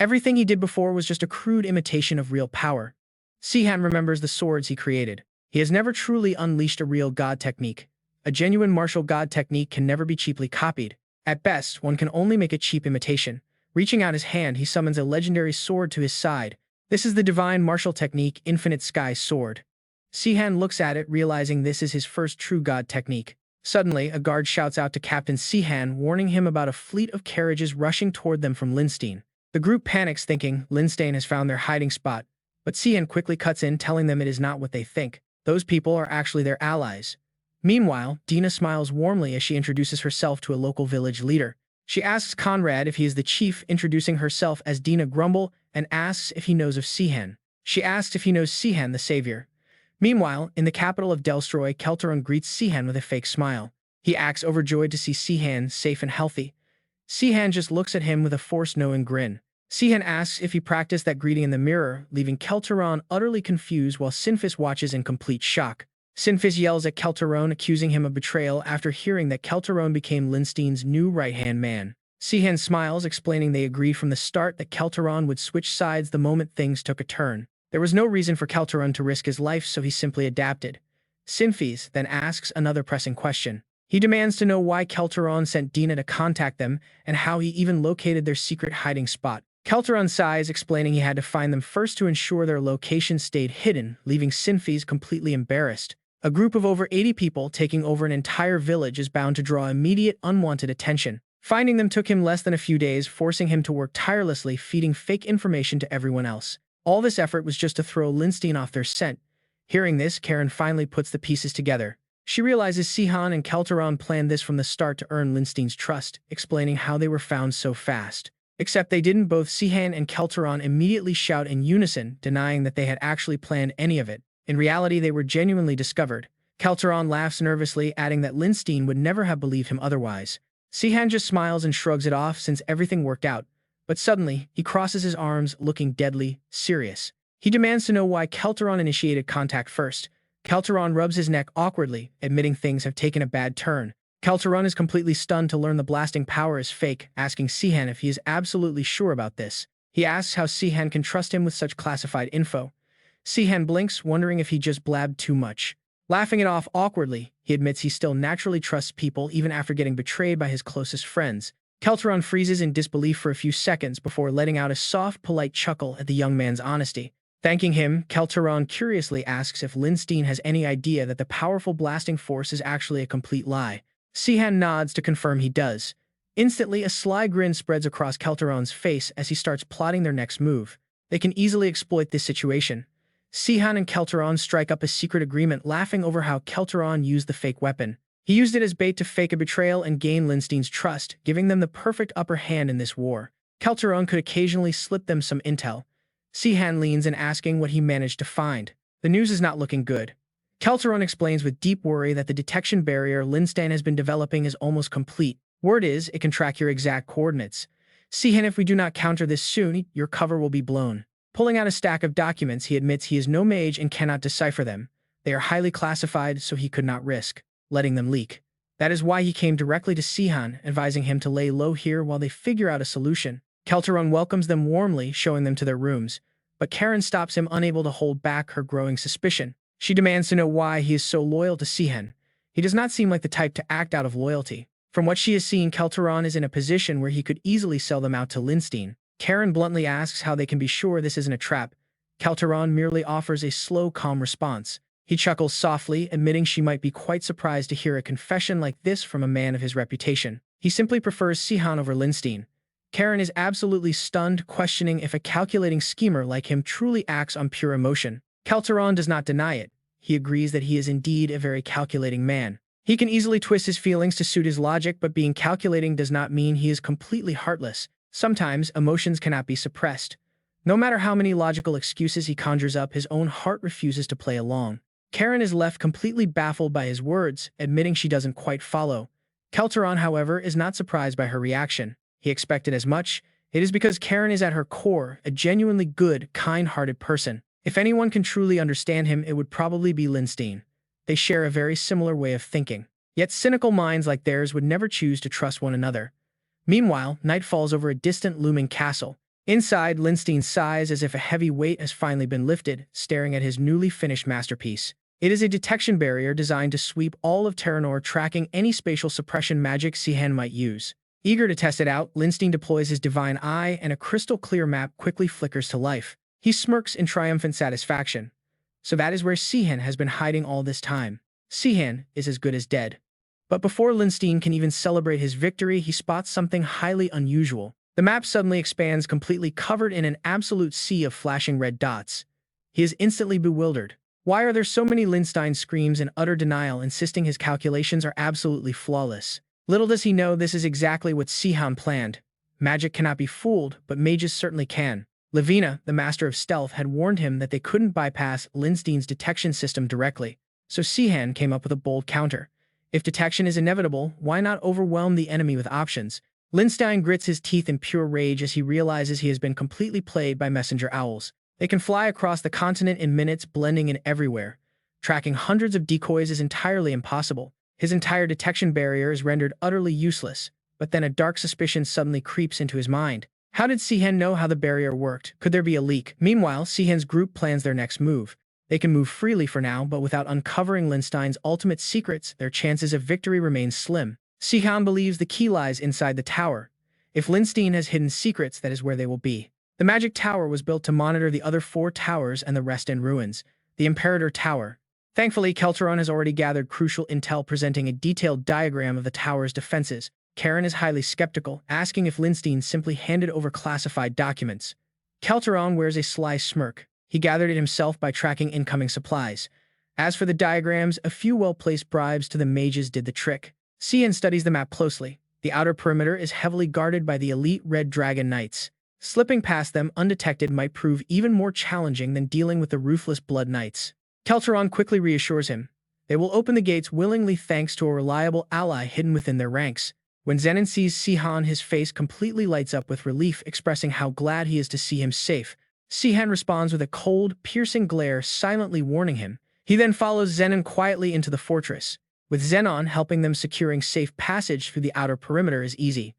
Everything he did before was just a crude imitation of real power. Sihan remembers the swords he created. He has never truly unleashed a real god technique. A genuine martial god technique can never be cheaply copied. At best, one can only make a cheap imitation. Reaching out his hand, he summons a legendary sword to his side. This is the divine martial technique, Infinite Sky Sword. Sihan looks at it, realizing this is his first true god technique. Suddenly, a guard shouts out to Captain Sihan, warning him about a fleet of carriages rushing toward them from Lindstein. The group panics, thinking Lindstein has found their hiding spot, but Sihan quickly cuts in, telling them it is not what they think. Those people are actually their allies. Meanwhile, Dina smiles warmly as she introduces herself to a local village leader. She asks Conrad if he is the chief, introducing herself as Dina Grumble, and asks if he knows of Sihan. She asks if he knows Sihan the Savior. Meanwhile, in the capital of Delstroy, Kelteron greets Sihan with a fake smile. He acts overjoyed to see Sihan safe and healthy. Sihan just looks at him with a forced knowing grin. Sihan asks if he practiced that greeting in the mirror, leaving Kelteron utterly confused while Sinphys watches in complete shock. Sinphys yells at Kelteron, accusing him of betrayal after hearing that Kelteron became Lindstein's new right-hand man. Sihan smiles, explaining they agreed from the start that Kelteron would switch sides the moment things took a turn. There was no reason for Kelteron to risk his life, so he simply adapted. Sinphys then asks another pressing question. He demands to know why Kelteron sent Dina to contact them and how he even located their secret hiding spot. Kelteron sighs, explaining he had to find them first to ensure their location stayed hidden, leaving Sinphys completely embarrassed. A group of over 80 people taking over an entire village is bound to draw immediate, unwanted attention. Finding them took him less than a few days, forcing him to work tirelessly, feeding fake information to everyone else. All this effort was just to throw Lindstein off their scent. Hearing this, Karen finally puts the pieces together. She realizes Sihan and Kelteron planned this from the start to earn Lindstein's trust, explaining how they were found so fast. Except they didn't. Both Sihan and Kelteron immediately shout in unison, denying that they had actually planned any of it. In reality, they were genuinely discovered. Kelteron laughs nervously, adding that Lindstein would never have believed him otherwise. Sihan just smiles and shrugs it off since everything worked out. But suddenly, he crosses his arms, looking deadly serious. He demands to know why Kelteron initiated contact first. Kelteron rubs his neck awkwardly, admitting things have taken a bad turn. Kelteron is completely stunned to learn the blasting power is fake, asking Sihan if he is absolutely sure about this. He asks how Sihan can trust him with such classified info. Sihan blinks, wondering if he just blabbed too much. Laughing it off awkwardly, he admits he still naturally trusts people even after getting betrayed by his closest friends. Kelteron freezes in disbelief for a few seconds before letting out a soft, polite chuckle at the young man's honesty. Thanking him, Kelteron curiously asks if Lindstein has any idea that the powerful blasting force is actually a complete lie. Sihan nods to confirm he does. Instantly, a sly grin spreads across Kelteron's face as he starts plotting their next move. They can easily exploit this situation. Sihan and Kelteron strike up a secret agreement, laughing over how Kelteron used the fake weapon. He used it as bait to fake a betrayal and gain Lindstein's trust, giving them the perfect upper hand in this war. Kelteron could occasionally slip them some intel. Sihan leans in, asking what he managed to find. The news is not looking good. Kelteron explains with deep worry that the detection barrier Lindstein has been developing is almost complete. Word is, it can track your exact coordinates. Sihan, if we do not counter this soon, your cover will be blown. Pulling out a stack of documents, he admits he is no mage and cannot decipher them. They are highly classified, so he could not risk letting them leak. That is why he came directly to Sihan, advising him to lay low here while they figure out a solution. Kelteron welcomes them warmly, showing them to their rooms. But Karen stops him, unable to hold back her growing suspicion. She demands to know why he is so loyal to Sihan. He does not seem like the type to act out of loyalty. From what she has seen, Kelteron is in a position where he could easily sell them out to Lindstein. Karen bluntly asks how they can be sure this isn't a trap. Kelteron merely offers a slow, calm response. He chuckles softly, admitting she might be quite surprised to hear a confession like this from a man of his reputation. He simply prefers Sihan over Lindstein. Karen is absolutely stunned, questioning if a calculating schemer like him truly acts on pure emotion. Kelteron does not deny it. He agrees that he is indeed a very calculating man. He can easily twist his feelings to suit his logic, but being calculating does not mean he is completely heartless. Sometimes, emotions cannot be suppressed. No matter how many logical excuses he conjures up, his own heart refuses to play along. Karen is left completely baffled by his words, admitting she doesn't quite follow. Kelteron, however, is not surprised by her reaction. He expected as much. It is because Karen is at her core a genuinely good, kind-hearted person. If anyone can truly understand him, it would probably be Lindstein. They share a very similar way of thinking. Yet cynical minds like theirs would never choose to trust one another. Meanwhile, night falls over a distant looming castle. Inside, Lindstein sighs as if a heavy weight has finally been lifted, staring at his newly finished masterpiece. It is a detection barrier designed to sweep all of Teranor, tracking any spatial suppression magic Sihan might use. Eager to test it out, Lindstein deploys his divine eye, and a crystal-clear map quickly flickers to life. He smirks in triumphant satisfaction. So that is where Sihan has been hiding all this time. Sihan is as good as dead. But before Lindstein can even celebrate his victory, he spots something highly unusual. The map suddenly expands, completely covered in an absolute sea of flashing red dots. He is instantly bewildered. Why are there so many? Lindstein screams in utter denial, insisting his calculations are absolutely flawless. Little does he know this is exactly what Sihan planned. Magic cannot be fooled, but mages certainly can. Lavina, the master of stealth, had warned him that they couldn't bypass Lindstein's detection system directly, so Sihan came up with a bold counter. If detection is inevitable, why not overwhelm the enemy with options? Lindstein grits his teeth in pure rage as he realizes he has been completely played by messenger owls. They can fly across the continent in minutes, blending in everywhere. Tracking hundreds of decoys is entirely impossible. His entire detection barrier is rendered utterly useless, but then a dark suspicion suddenly creeps into his mind. How did Sihan know how the barrier worked? Could there be a leak? Meanwhile, Sihan's group plans their next move. They can move freely for now, but without uncovering Lindstein's ultimate secrets, their chances of victory remain slim. Sihan believes the key lies inside the tower. If Lindstein has hidden secrets, that is where they will be. The magic tower was built to monitor the other 4 towers and the rest in ruins. The Imperator Tower. Thankfully, Kelteron has already gathered crucial intel, presenting a detailed diagram of the tower's defenses. Karen is highly skeptical, asking if Lindstein simply handed over classified documents. Kelteron wears a sly smirk. He gathered it himself by tracking incoming supplies. As for the diagrams, a few well-placed bribes to the mages did the trick. Sihan studies the map closely. The outer perimeter is heavily guarded by the elite Red Dragon Knights. Slipping past them undetected might prove even more challenging than dealing with the ruthless Blood Knights. Kelteron quickly reassures him. They will open the gates willingly thanks to a reliable ally hidden within their ranks. When Zenon sees Sihan, his face completely lights up with relief, expressing how glad he is to see him safe. Sihan responds with a cold, piercing glare, silently warning him. He then follows Zenon quietly into the fortress. With Zenon helping them, securing safe passage through the outer perimeter is easy.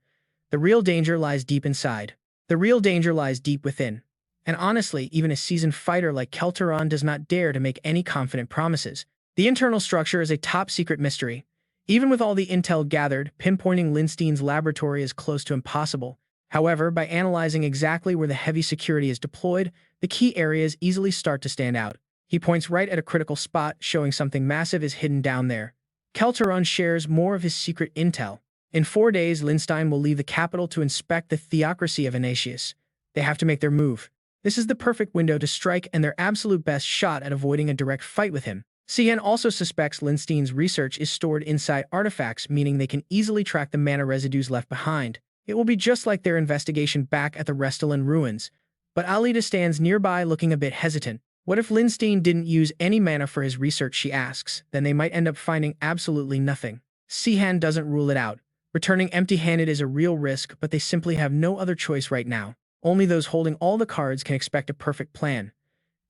The real danger lies deep inside. The real danger lies deep within. And honestly, even a seasoned fighter like Kelteron does not dare to make any confident promises. The internal structure is a top-secret mystery. Even with all the intel gathered, pinpointing Lindstein's laboratory is close to impossible. However, by analyzing exactly where the heavy security is deployed, the key areas easily start to stand out. He points right at a critical spot, showing something massive is hidden down there. Kelteron shares more of his secret intel. In 4 days, Lindstein will leave the capital to inspect the theocracy of Ignatius. They have to make their move. This is the perfect window to strike and their absolute best shot at avoiding a direct fight with him. Sihan also suspects Lindstein's research is stored inside artifacts, meaning they can easily track the mana residues left behind. It will be just like their investigation back at the Restylane ruins. But Alita stands nearby looking a bit hesitant. What if Lindstein didn't use any mana for his research, she asks. Then they might end up finding absolutely nothing. Sihan doesn't rule it out. Returning empty-handed is a real risk, but they simply have no other choice right now. Only those holding all the cards can expect a perfect plan.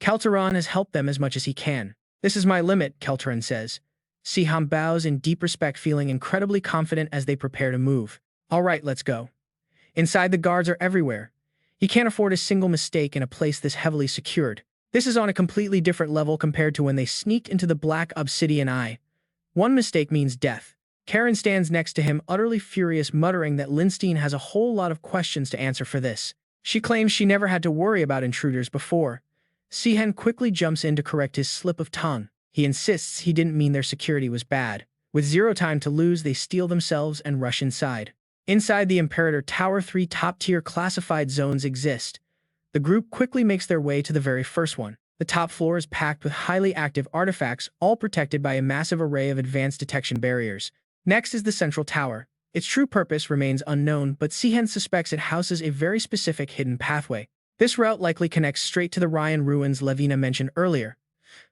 Kelteron has helped them as much as he can. This is my limit, Kelteron says. Sihan bows in deep respect, feeling incredibly confident as they prepare to move. All right, let's go. Inside, the guards are everywhere. He can't afford a single mistake in a place this heavily secured. This is on a completely different level compared to when they sneaked into the Black Obsidian Eye. One mistake means death. Karen stands next to him, utterly furious, muttering that Lindstein has a whole lot of questions to answer for this. She claims she never had to worry about intruders before. Sihan quickly jumps in to correct his slip of tongue. He insists he didn't mean their security was bad. With zero time to lose, they steel themselves and rush inside. Inside the Imperator Tower, 3 top-tier classified zones exist. The group quickly makes their way to the very first one. The top floor is packed with highly active artifacts, all protected by a massive array of advanced detection barriers. Next is the central tower. Its true purpose remains unknown, but Sihan suspects it houses a very specific hidden pathway. This route likely connects straight to the Ryan ruins Levina mentioned earlier.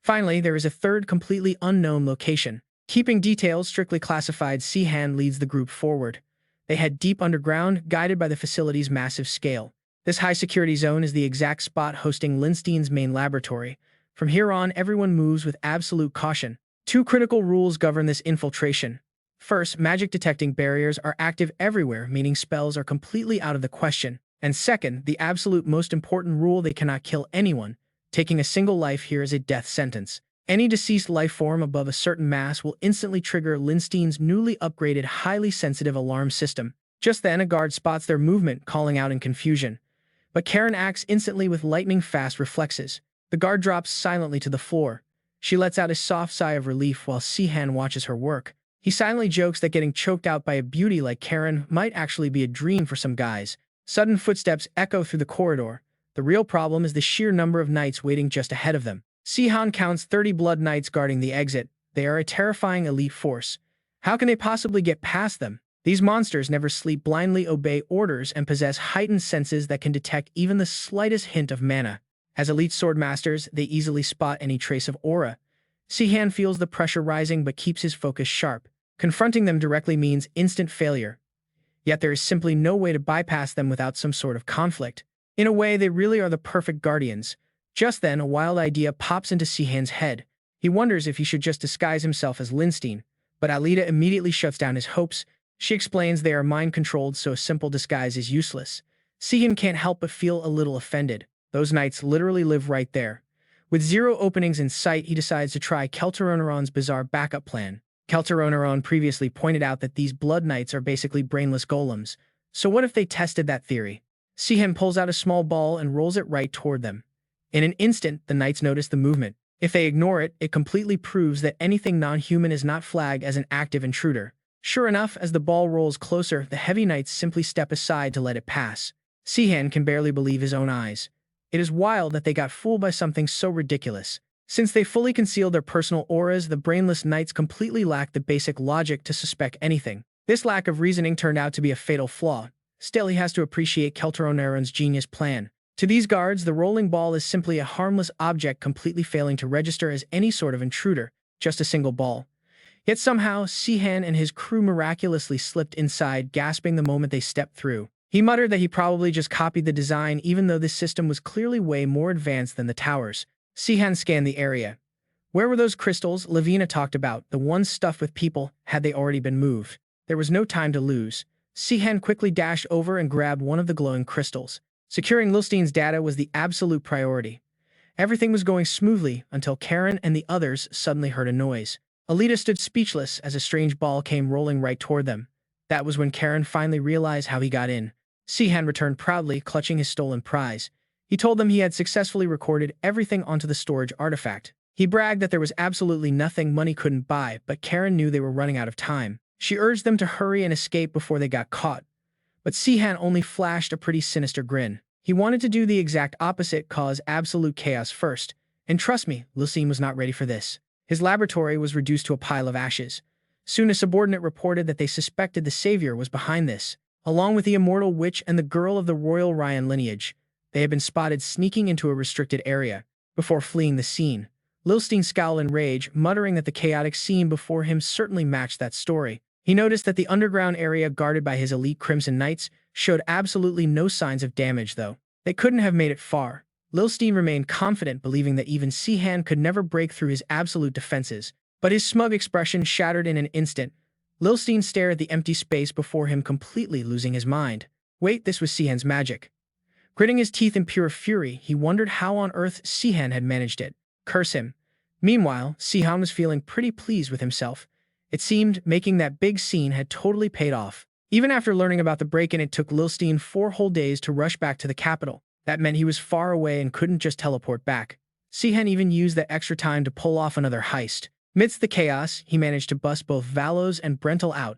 Finally, there is a third completely unknown location. Keeping details strictly classified, Sihan leads the group forward. They head deep underground, guided by the facility's massive scale. This high-security zone is the exact spot hosting Lindstein's main laboratory. From here on, everyone moves with absolute caution. Two critical rules govern this infiltration. First, magic-detecting barriers are active everywhere, meaning spells are completely out of the question. And second, the absolute most important rule: they cannot kill anyone. Taking a single life here is a death sentence. Any deceased life form above a certain mass will instantly trigger Lindstein's newly upgraded, highly sensitive alarm system. Just then, a guard spots their movement, calling out in confusion. But Karen acts instantly with lightning-fast reflexes. The guard drops silently to the floor. She lets out a soft sigh of relief while Sihan watches her work. He silently jokes that getting choked out by a beauty like Karen might actually be a dream for some guys. Sudden footsteps echo through the corridor. The real problem is the sheer number of knights waiting just ahead of them. Sihan counts 30 blood knights guarding the exit. They are a terrifying elite force. How can they possibly get past them? These monsters never sleep, blindly obey orders, and possess heightened senses that can detect even the slightest hint of mana. As elite swordmasters, they easily spot any trace of aura. Sihan feels the pressure rising but keeps his focus sharp. Confronting them directly means instant failure. Yet there is simply no way to bypass them without some sort of conflict. In a way, they really are the perfect guardians. Just then, a wild idea pops into Sihan's head. He wonders if he should just disguise himself as Lindstein, but Alita immediately shuts down his hopes. She explains they are mind-controlled, so a simple disguise is useless. Sihan can't help but feel a little offended. Those knights literally live right there. With zero openings in sight, he decides to try Teranor bizarre backup plan. Teranor previously pointed out that these blood knights are basically brainless golems. So what if they tested that theory? Sihan pulls out a small ball and rolls it right toward them. In an instant, the knights notice the movement. If they ignore it, it completely proves that anything non-human is not flagged as an active intruder. Sure enough, as the ball rolls closer, the heavy knights simply step aside to let it pass. Sihan can barely believe his own eyes. It is wild that they got fooled by something so ridiculous. Since they fully concealed their personal auras, the brainless knights completely lacked the basic logic to suspect anything. This lack of reasoning turned out to be a fatal flaw. Still, he has to appreciate Teranor genius plan. To these guards, the rolling ball is simply a harmless object completely failing to register as any sort of intruder, just a single ball. Yet somehow, Sihan and his crew miraculously slipped inside, gasping the moment they stepped through. He muttered that he probably just copied the design, even though this system was clearly way more advanced than the towers. Sihan scanned the area. Where were those crystals Levina talked about, the ones stuffed with people? Had they already been moved? There was no time to lose. Sihan quickly dashed over and grabbed one of the glowing crystals. Securing Lindstein's data was the absolute priority. Everything was going smoothly until Karen and the others suddenly heard a noise. Alita stood speechless as a strange ball came rolling right toward them. That was when Karen finally realized how he got in. Sihan returned proudly, clutching his stolen prize. He told them he had successfully recorded everything onto the storage artifact. He bragged that there was absolutely nothing money couldn't buy, but Karen knew they were running out of time. She urged them to hurry and escape before they got caught. But Sihan only flashed a pretty sinister grin. He wanted to do the exact opposite, cause absolute chaos first. And trust me, Lindstein was not ready for this. His laboratory was reduced to a pile of ashes. Soon a subordinate reported that they suspected the Savior was behind this. Along with the immortal witch and the girl of the royal Ryan lineage, they had been spotted sneaking into a restricted area. Before fleeing the scene, Lindstein scowled in rage, muttering that the chaotic scene before him certainly matched that story. He noticed that the underground area guarded by his elite Crimson Knights showed absolutely no signs of damage, though. They couldn't have made it far. Lindstein remained confident, believing that even Sihan could never break through his absolute defenses. But his smug expression shattered in an instant. Lindstein stared at the empty space before him, completely losing his mind. Wait, this was Sihan's magic. Gritting his teeth in pure fury, he wondered how on earth Sihan had managed it. Curse him. Meanwhile, Sihan was feeling pretty pleased with himself. It seemed making that big scene had totally paid off. Even after learning about the break-in, it took Lindstein 4 whole days to rush back to the capital. That meant he was far away and couldn't just teleport back. Sihan even used that extra time to pull off another heist. Amidst the chaos, he managed to bust both Valos and Brental out.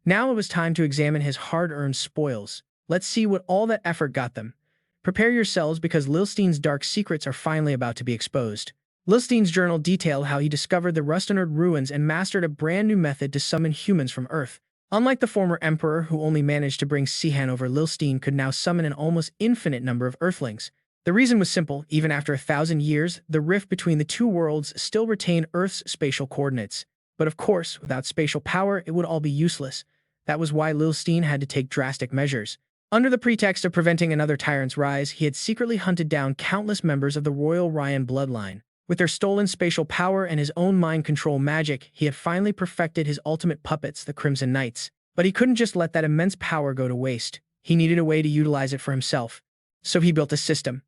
Now it was time to examine his hard-earned spoils. Let's see what all that effort got them. Prepare yourselves, because Lindstein's dark secrets are finally about to be exposed. Lindstein's journal detailed how he discovered the Returnee ruins and mastered a brand new method to summon humans from Earth. Unlike the former emperor, who only managed to bring Sihan over, Lindstein could now summon an almost infinite number of Earthlings. The reason was simple: even after 1,000 years, the rift between the two worlds still retained Earth's spatial coordinates. But of course, without spatial power, it would all be useless. That was why Lilstein had to take drastic measures. Under the pretext of preventing another tyrant's rise, he had secretly hunted down countless members of the royal Ryan bloodline. With their stolen spatial power and his own mind control magic, he had finally perfected his ultimate puppets, the Crimson Knights. But he couldn't just let that immense power go to waste. He needed a way to utilize it for himself. So he built a system.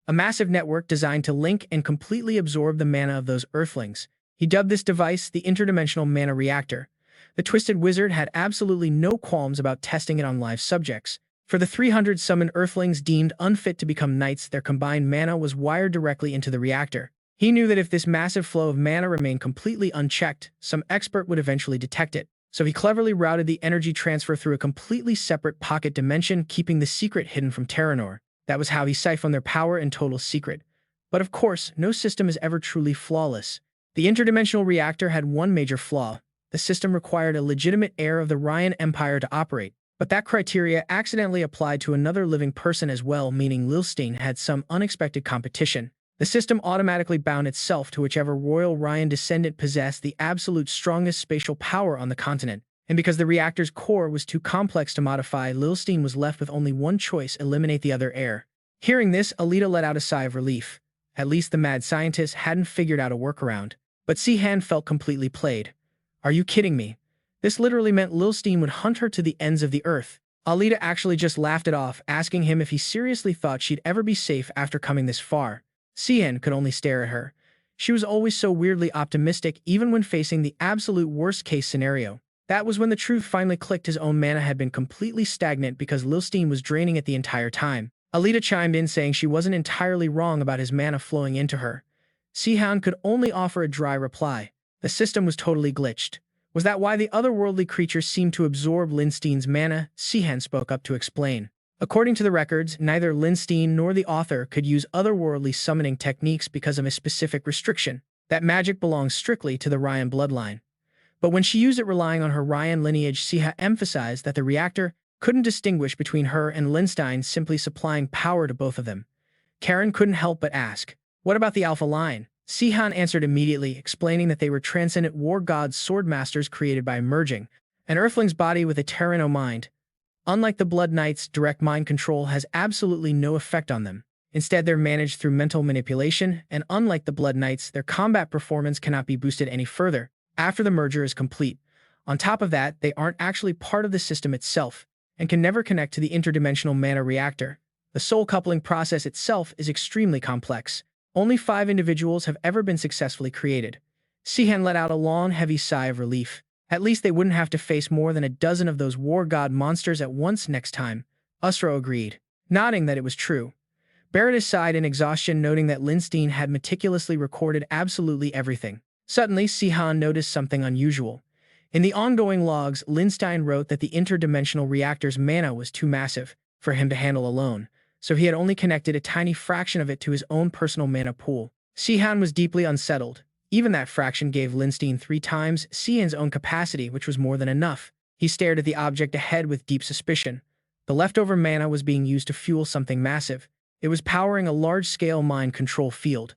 A massive network designed to link and completely absorb the mana of those Earthlings. He dubbed this device the Interdimensional Mana Reactor. The Twisted Wizard had absolutely no qualms about testing it on live subjects. For the 300 summoned Earthlings deemed unfit to become knights, their combined mana was wired directly into the reactor. He knew that if this massive flow of mana remained completely unchecked, some expert would eventually detect it. So he cleverly routed the energy transfer through a completely separate pocket dimension, keeping the secret hidden from Teranor. That was how he siphoned their power in total secret. But of course, no system is ever truly flawless. The interdimensional reactor had one major flaw. The system required a legitimate heir of the Ryan Empire to operate. But that criteria accidentally applied to another living person as well, meaning Lilstein had some unexpected competition. The system automatically bound itself to whichever royal Ryan descendant possessed the absolute strongest spatial power on the continent. And because the reactor's core was too complex to modify, Lilstein was left with only one choice: eliminate the other heir. Hearing this, Alita let out a sigh of relief. At least the mad scientist hadn't figured out a workaround. But Sihan felt completely played. Are you kidding me? This literally meant Lilstein would hunt her to the ends of the earth. Alita actually just laughed it off, asking him if he seriously thought she'd ever be safe after coming this far. Sihan could only stare at her. She was always so weirdly optimistic, even when facing the absolute worst-case scenario. That was when the truth finally clicked: his own mana had been completely stagnant because Lilstein was draining it the entire time. Alita chimed in, saying she wasn't entirely wrong about his mana flowing into her. Sihan could only offer a dry reply. The system was totally glitched. Was that why the otherworldly creatures seemed to absorb Lilstein's mana? Sihan spoke up to explain. According to the records, neither Lilstein nor the author could use otherworldly summoning techniques because of a specific restriction. That magic belongs strictly to the Ryan bloodline. But when she used it relying on her Ryan lineage, Siha emphasized that the reactor couldn't distinguish between her and Lilstein, simply supplying power to both of them. Karen couldn't help but ask, "What about the Alpha line?" Sihan answered immediately, explaining that they were transcendent war gods, swordmasters created by merging an Earthling's body with a Teranor mind. Unlike the Blood Knights, direct mind control has absolutely no effect on them. Instead, they're managed through mental manipulation, and unlike the Blood Knights, their combat performance cannot be boosted any further after the merger is complete. On top of that, they aren't actually part of the system itself, and can never connect to the interdimensional mana reactor. The soul coupling process itself is extremely complex. Only 5 individuals have ever been successfully created. Sihan let out a long, heavy sigh of relief. At least they wouldn't have to face more than a dozen of those war god monsters at once next time. Usro agreed, nodding that it was true. Barrett sighed in exhaustion, noting that Lilstein had meticulously recorded absolutely everything. Suddenly, Sihan noticed something unusual. In the ongoing logs, Lilstein wrote that the interdimensional reactor's mana was too massive for him to handle alone, so he had only connected a tiny fraction of it to his own personal mana pool. Sihan was deeply unsettled. Even that fraction gave Lilstein 3 times Sihan's own capacity, which was more than enough. He stared at the object ahead with deep suspicion. The leftover mana was being used to fuel something massive. It was powering a large-scale mind control field.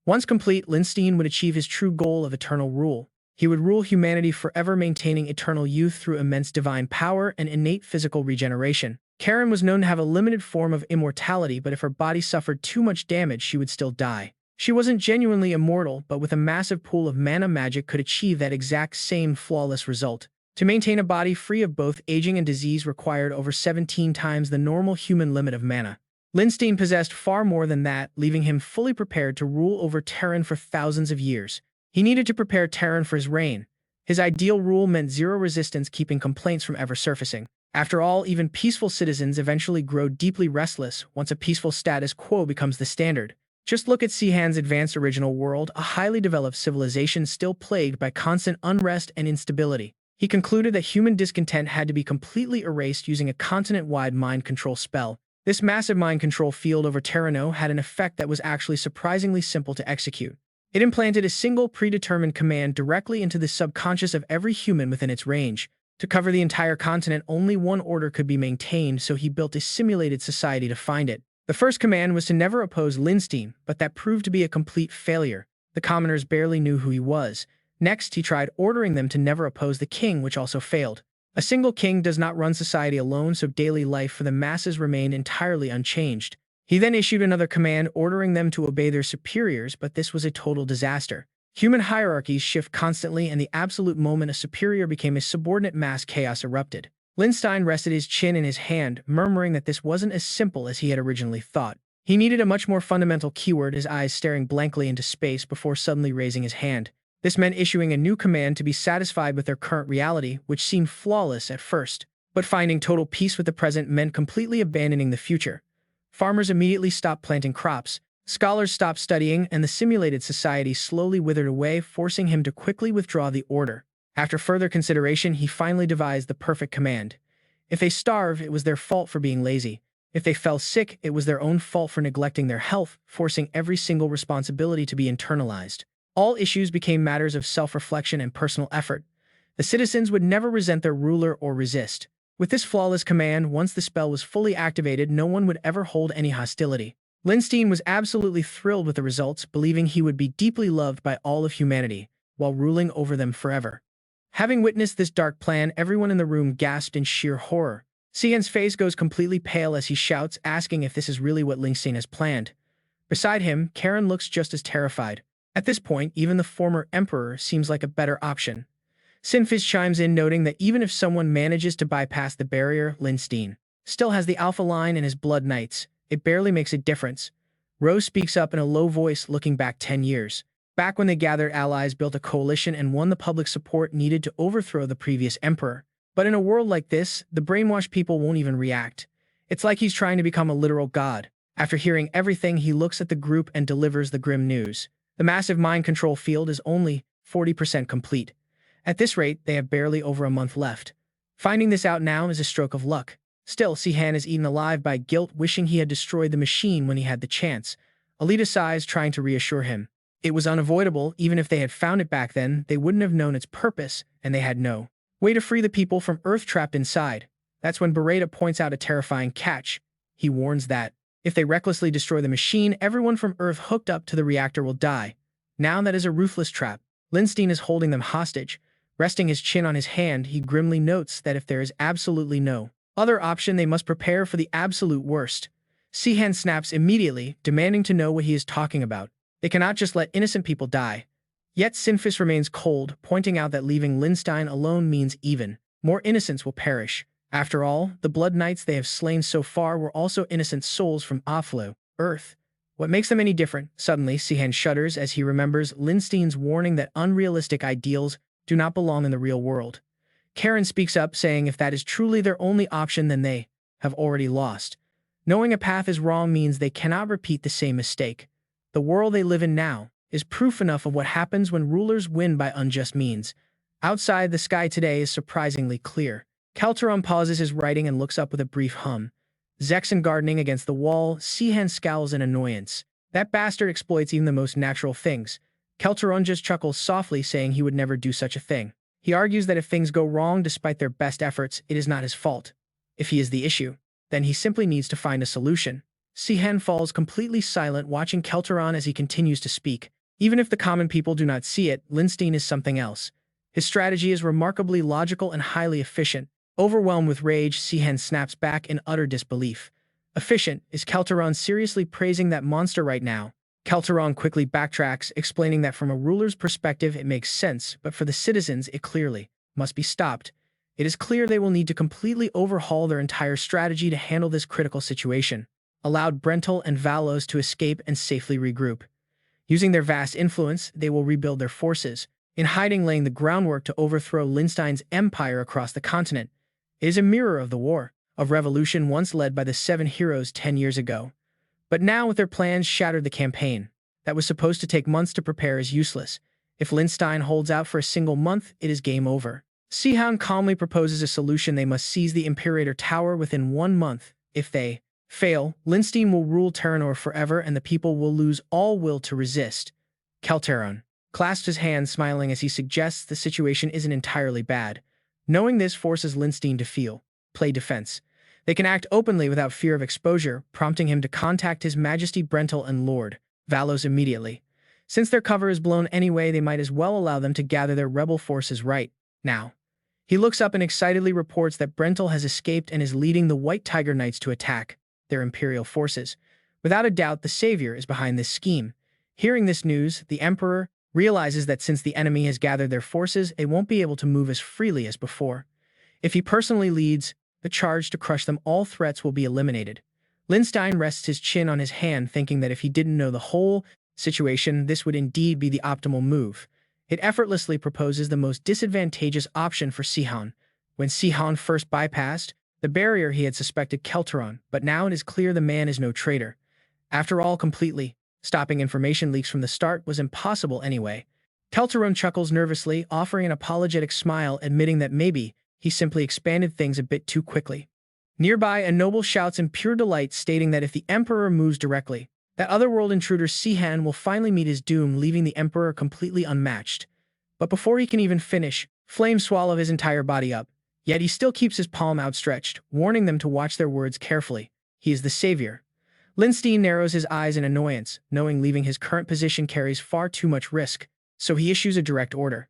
Once complete, Lilstein would achieve his true goal of eternal rule. He would rule humanity forever, maintaining eternal youth through immense divine power and innate physical regeneration. Karen was known to have a limited form of immortality, but if her body suffered too much damage, she would still die. She wasn't genuinely immortal, but with a massive pool of mana magic could achieve that exact same flawless result. To maintain a body free of both aging and disease required over 17 times the normal human limit of mana. Lilstein possessed far more than that, leaving him fully prepared to rule over Terran for thousands of years. He needed to prepare Terran for his reign. His ideal rule meant zero resistance, keeping complaints from ever surfacing. After all, even peaceful citizens eventually grow deeply restless once a peaceful status quo becomes the standard. Just look at Sihan's advanced original world, a highly developed civilization still plagued by constant unrest and instability. He concluded that human discontent had to be completely erased using a continent-wide mind control spell. This massive mind control field over Teranor had an effect that was actually surprisingly simple to execute. It implanted a single predetermined command directly into the subconscious of every human within its range. To cover the entire continent, only one order could be maintained, so he built a simulated society to find it. The first command was to never oppose Lindstein, but that proved to be a complete failure. The commoners barely knew who he was. Next, he tried ordering them to never oppose the king, which also failed. A single king does not run society alone, so daily life for the masses remained entirely unchanged. He then issued another command ordering them to obey their superiors, but this was a total disaster. Human hierarchies shift constantly, and the absolute moment a superior became a subordinate, mass chaos erupted. Lindstein rested his chin in his hand, murmuring that this wasn't as simple as he had originally thought. He needed a much more fundamental keyword, his eyes staring blankly into space before suddenly raising his hand. This meant issuing a new command to be satisfied with their current reality, which seemed flawless at first. But finding total peace with the present meant completely abandoning the future. Farmers immediately stopped planting crops, scholars stopped studying, and the simulated society slowly withered away, forcing him to quickly withdraw the order. After further consideration, he finally devised the perfect command. If they starve, it was their fault for being lazy. If they fell sick, it was their own fault for neglecting their health, forcing every single responsibility to be internalized. All issues became matters of self-reflection and personal effort. The citizens would never resent their ruler or resist. With this flawless command, once the spell was fully activated, no one would ever hold any hostility. Lindstein was absolutely thrilled with the results, believing he would be deeply loved by all of humanity, while ruling over them forever. Having witnessed this dark plan, everyone in the room gasped in sheer horror. Sihan's face goes completely pale as he shouts, asking if this is really what Lindstein has planned. Beside him, Karen looks just as terrified. At this point, even the former emperor seems like a better option. Sinfiz chimes in, noting that even if someone manages to bypass the barrier, Lindstein still has the alpha line and his blood knights. It barely makes a difference. Rose speaks up in a low voice, looking back 10 years. Back when the gathered allies built a coalition and won the public support needed to overthrow the previous emperor. But in a world like this, the brainwashed people won't even react. It's like he's trying to become a literal god. After hearing everything, he looks at the group and delivers the grim news. The massive mind control field is only 40% complete. At this rate, they have barely over a month left. Finding this out now is a stroke of luck. Still, Sihan is eaten alive by guilt, wishing he had destroyed the machine when he had the chance. Alita sighs, trying to reassure him. It was unavoidable. Even if they had found it back then, they wouldn't have known its purpose, and they had no way to free the people from Earth trapped inside. That's when Beretta points out a terrifying catch. He warns that if they recklessly destroy the machine, everyone from Earth hooked up to the reactor will die. Now that is a ruthless trap. Lindstein is holding them hostage. Resting his chin on his hand, he grimly notes that if there is absolutely no other option, they must prepare for the absolute worst. Sihan snaps immediately, demanding to know what he is talking about. They cannot just let innocent people die. Yet Sinfis remains cold, pointing out that leaving Lindstein alone means even more innocents will perish. After all, the Blood Knights they have slain so far were also innocent souls from Aflu, Earth. What makes them any different? Suddenly, Sihan shudders as he remembers Lindstein's warning that unrealistic ideals do not belong in the real world. Karen speaks up, saying if that is truly their only option, then they have already lost. Knowing a path is wrong means they cannot repeat the same mistake. The world they live in now is proof enough of what happens when rulers win by unjust means. Outside, the sky today is surprisingly clear. Kelteron pauses his writing and looks up with a brief hum. Zexon gardening against the wall, Sihan scowls in annoyance. That bastard exploits even the most natural things. Kelteron just chuckles softly, saying he would never do such a thing. He argues that if things go wrong despite their best efforts, it is not his fault. If he is the issue, then he simply needs to find a solution. Sihan falls completely silent, watching Kelteron as he continues to speak. Even if the common people do not see it, Lindstein is something else. His strategy is remarkably logical and highly efficient. Overwhelmed with rage, Sihan snaps back in utter disbelief. Efficient? Is Kelteron seriously praising that monster right now? Kelteron quickly backtracks, explaining that from a ruler's perspective it makes sense, but for the citizens it clearly must be stopped. It is clear they will need to completely overhaul their entire strategy to handle this critical situation. Allowed Brentel and Valos to escape and safely regroup. Using their vast influence, they will rebuild their forces, in hiding laying the groundwork to overthrow Lindstein's empire across the continent. It is a mirror of the war of revolution once led by the 7 heroes 10 years ago. But now with their plans shattered, the campaign that was supposed to take months to prepare is useless. If Lindstein holds out for a single month, it is game over. Sihan calmly proposes a solution. They must seize the Imperator Tower within 1 month. If they fail, Lindstein will rule Teranor forever and the people will lose all will to resist. Kelteron clasps his hands, smiling as he suggests the situation isn't entirely bad. Knowing this forces Lindstein to play defense. They can act openly without fear of exposure, prompting him to contact His Majesty Brental and Lord Valos immediately. Since their cover is blown anyway, they might as well allow them to gather their rebel forces right now. He looks up and excitedly reports that Brental has escaped and is leading the White Tiger Knights to attack their Imperial forces. Without a doubt, the Savior is behind this scheme. Hearing this news, the Emperor realizes that since the enemy has gathered their forces, it won't be able to move as freely as before. If he personally leads the charge to crush them, all threats will be eliminated. Lindstein rests his chin on his hand, thinking that if he didn't know the whole situation, this would indeed be the optimal move. It effortlessly proposes the most disadvantageous option for Sihan. When Sihan first bypassed the barrier, he had suspected Kelteron, but now it is clear the man is no traitor. After all, completely stopping information leaks from the start was impossible anyway. Kelteron chuckles nervously, offering an apologetic smile, admitting that maybe he simply expanded things a bit too quickly. Nearby, a noble shouts in pure delight, stating that if the Emperor moves directly, that otherworld intruder Sihan will finally meet his doom, leaving the Emperor completely unmatched. But before he can even finish, flames swallow his entire body up. Yet he still keeps his palm outstretched, warning them to watch their words carefully. He is the Savior. Lindstein narrows his eyes in annoyance, knowing leaving his current position carries far too much risk, so he issues a direct order.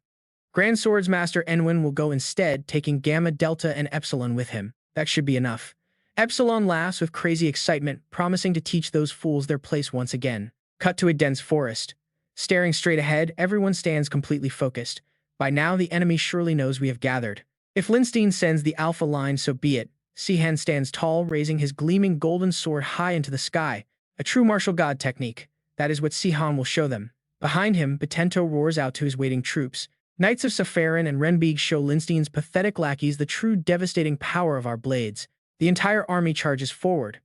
Grand Swords Master Enwin will go instead, taking Gamma, Delta, and Epsilon with him. That should be enough. Epsilon laughs with crazy excitement, promising to teach those fools their place once again. Cut to a dense forest. Staring straight ahead, everyone stands completely focused. By now, the enemy surely knows we have gathered. If Lindstein sends the Alpha line, so be it. Sihan stands tall, raising his gleaming golden sword high into the sky. A true martial god technique. That is what Sihan will show them. Behind him, Betento roars out to his waiting troops. Knights of Sepharin and Renbeeg show Lindstein's pathetic lackeys the true devastating power of our blades. The entire army charges forward.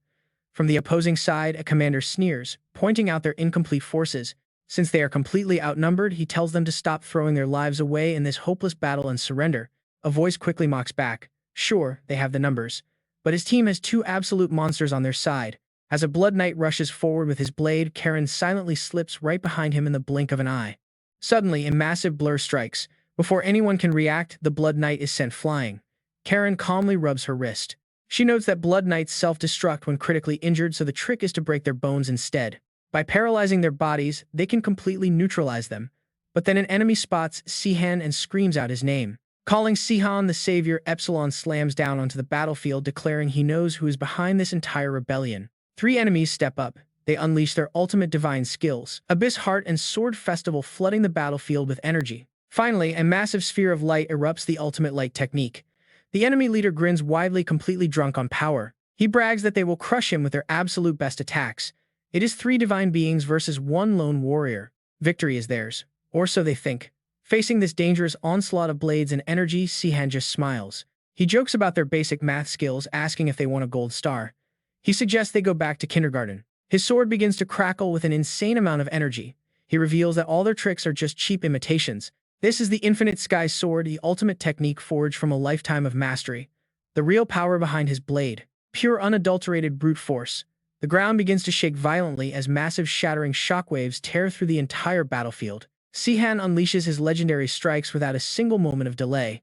From the opposing side, a commander sneers, pointing out their incomplete forces. Since they are completely outnumbered, he tells them to stop throwing their lives away in this hopeless battle and surrender. A voice quickly mocks back. Sure, they have the numbers, but his team has two absolute monsters on their side. As a Blood Knight rushes forward with his blade, Karen silently slips right behind him in the blink of an eye. Suddenly, a massive blur strikes. Before anyone can react, the Blood Knight is sent flying. Karen calmly rubs her wrist. She notes that Blood Knights self-destruct when critically injured, so the trick is to break their bones instead. By paralyzing their bodies, they can completely neutralize them. But then an enemy spots Sihan and screams out his name. Calling Sihan the Savior, Epsilon slams down onto the battlefield, declaring he knows who is behind this entire rebellion. Three enemies step up. They unleash their ultimate divine skills, Abyss Heart and Sword Festival, flooding the battlefield with energy. Finally, a massive sphere of light erupts, the ultimate light technique. The enemy leader grins widely, completely drunk on power. He brags that they will crush him with their absolute best attacks. It is three divine beings versus one lone warrior. Victory is theirs, or so they think. Facing this dangerous onslaught of blades and energy, Sihan just smiles. He jokes about their basic math skills, asking if they want a gold star. He suggests they go back to kindergarten. His sword begins to crackle with an insane amount of energy. He reveals that all their tricks are just cheap imitations. This is the Infinite Sky Sword, the ultimate technique forged from a lifetime of mastery. The real power behind his blade. Pure unadulterated brute force. The ground begins to shake violently as massive shattering shockwaves tear through the entire battlefield. Sihan unleashes his legendary strikes without a single moment of delay.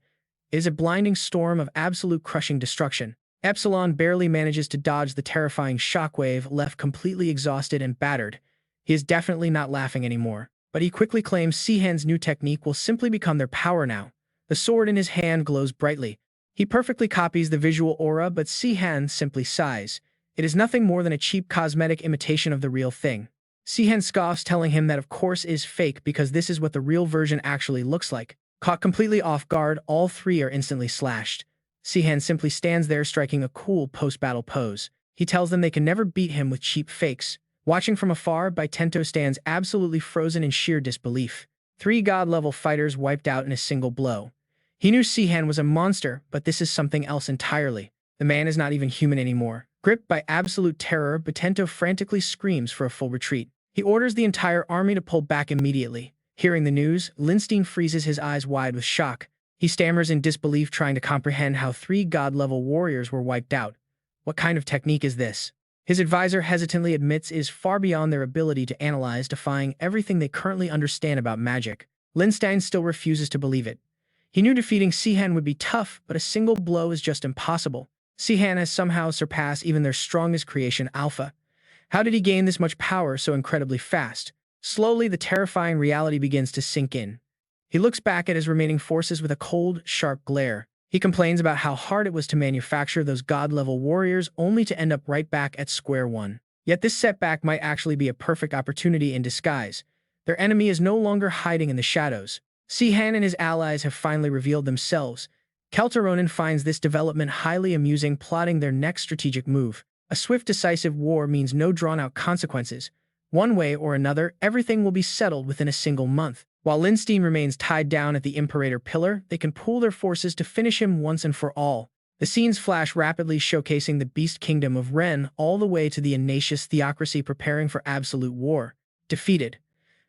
It is a blinding storm of absolute crushing destruction. Epsilon barely manages to dodge the terrifying shockwave, left completely exhausted and battered. He is definitely not laughing anymore, but he quickly claims Sihan's new technique will simply become their power now. The sword in his hand glows brightly. He perfectly copies the visual aura, but Sihan simply sighs. It is nothing more than a cheap cosmetic imitation of the real thing. Sihan scoffs, telling him that of course is fake because this is what the real version actually looks like. Caught completely off guard, all three are instantly slashed. Sihan simply stands there, striking a cool post-battle pose. He tells them they can never beat him with cheap fakes. Watching from afar, Baitento stands absolutely frozen in sheer disbelief. Three god-level fighters wiped out in a single blow. He knew Sihan was a monster, but this is something else entirely. The man is not even human anymore. Gripped by absolute terror, Baitento frantically screams for a full retreat. He orders the entire army to pull back immediately. Hearing the news, Lindstein freezes his eyes wide with shock. He stammers in disbelief, trying to comprehend how three god-level warriors were wiped out. What kind of technique is this? His advisor hesitantly admits it is far beyond their ability to analyze, defying everything they currently understand about magic. Lindstein still refuses to believe it. He knew defeating Sihan would be tough, but a single blow is just impossible. Sihan has somehow surpassed even their strongest creation, Alpha. How did he gain this much power so incredibly fast? Slowly, the terrifying reality begins to sink in. He looks back at his remaining forces with a cold, sharp glare. He complains about how hard it was to manufacture those god-level warriors only to end up right back at square one. Yet this setback might actually be a perfect opportunity in disguise. Their enemy is no longer hiding in the shadows. Sihan and his allies have finally revealed themselves. Kelteronin finds this development highly amusing, plotting their next strategic move. A swift, decisive war means no drawn-out consequences. One way or another, everything will be settled within a single month. While Lindstein remains tied down at the Imperator Pillar, they can pool their forces to finish him once and for all. The scenes flash rapidly, showcasing the Beast Kingdom of Ren all the way to the Ignatius theocracy preparing for absolute war. Defeated.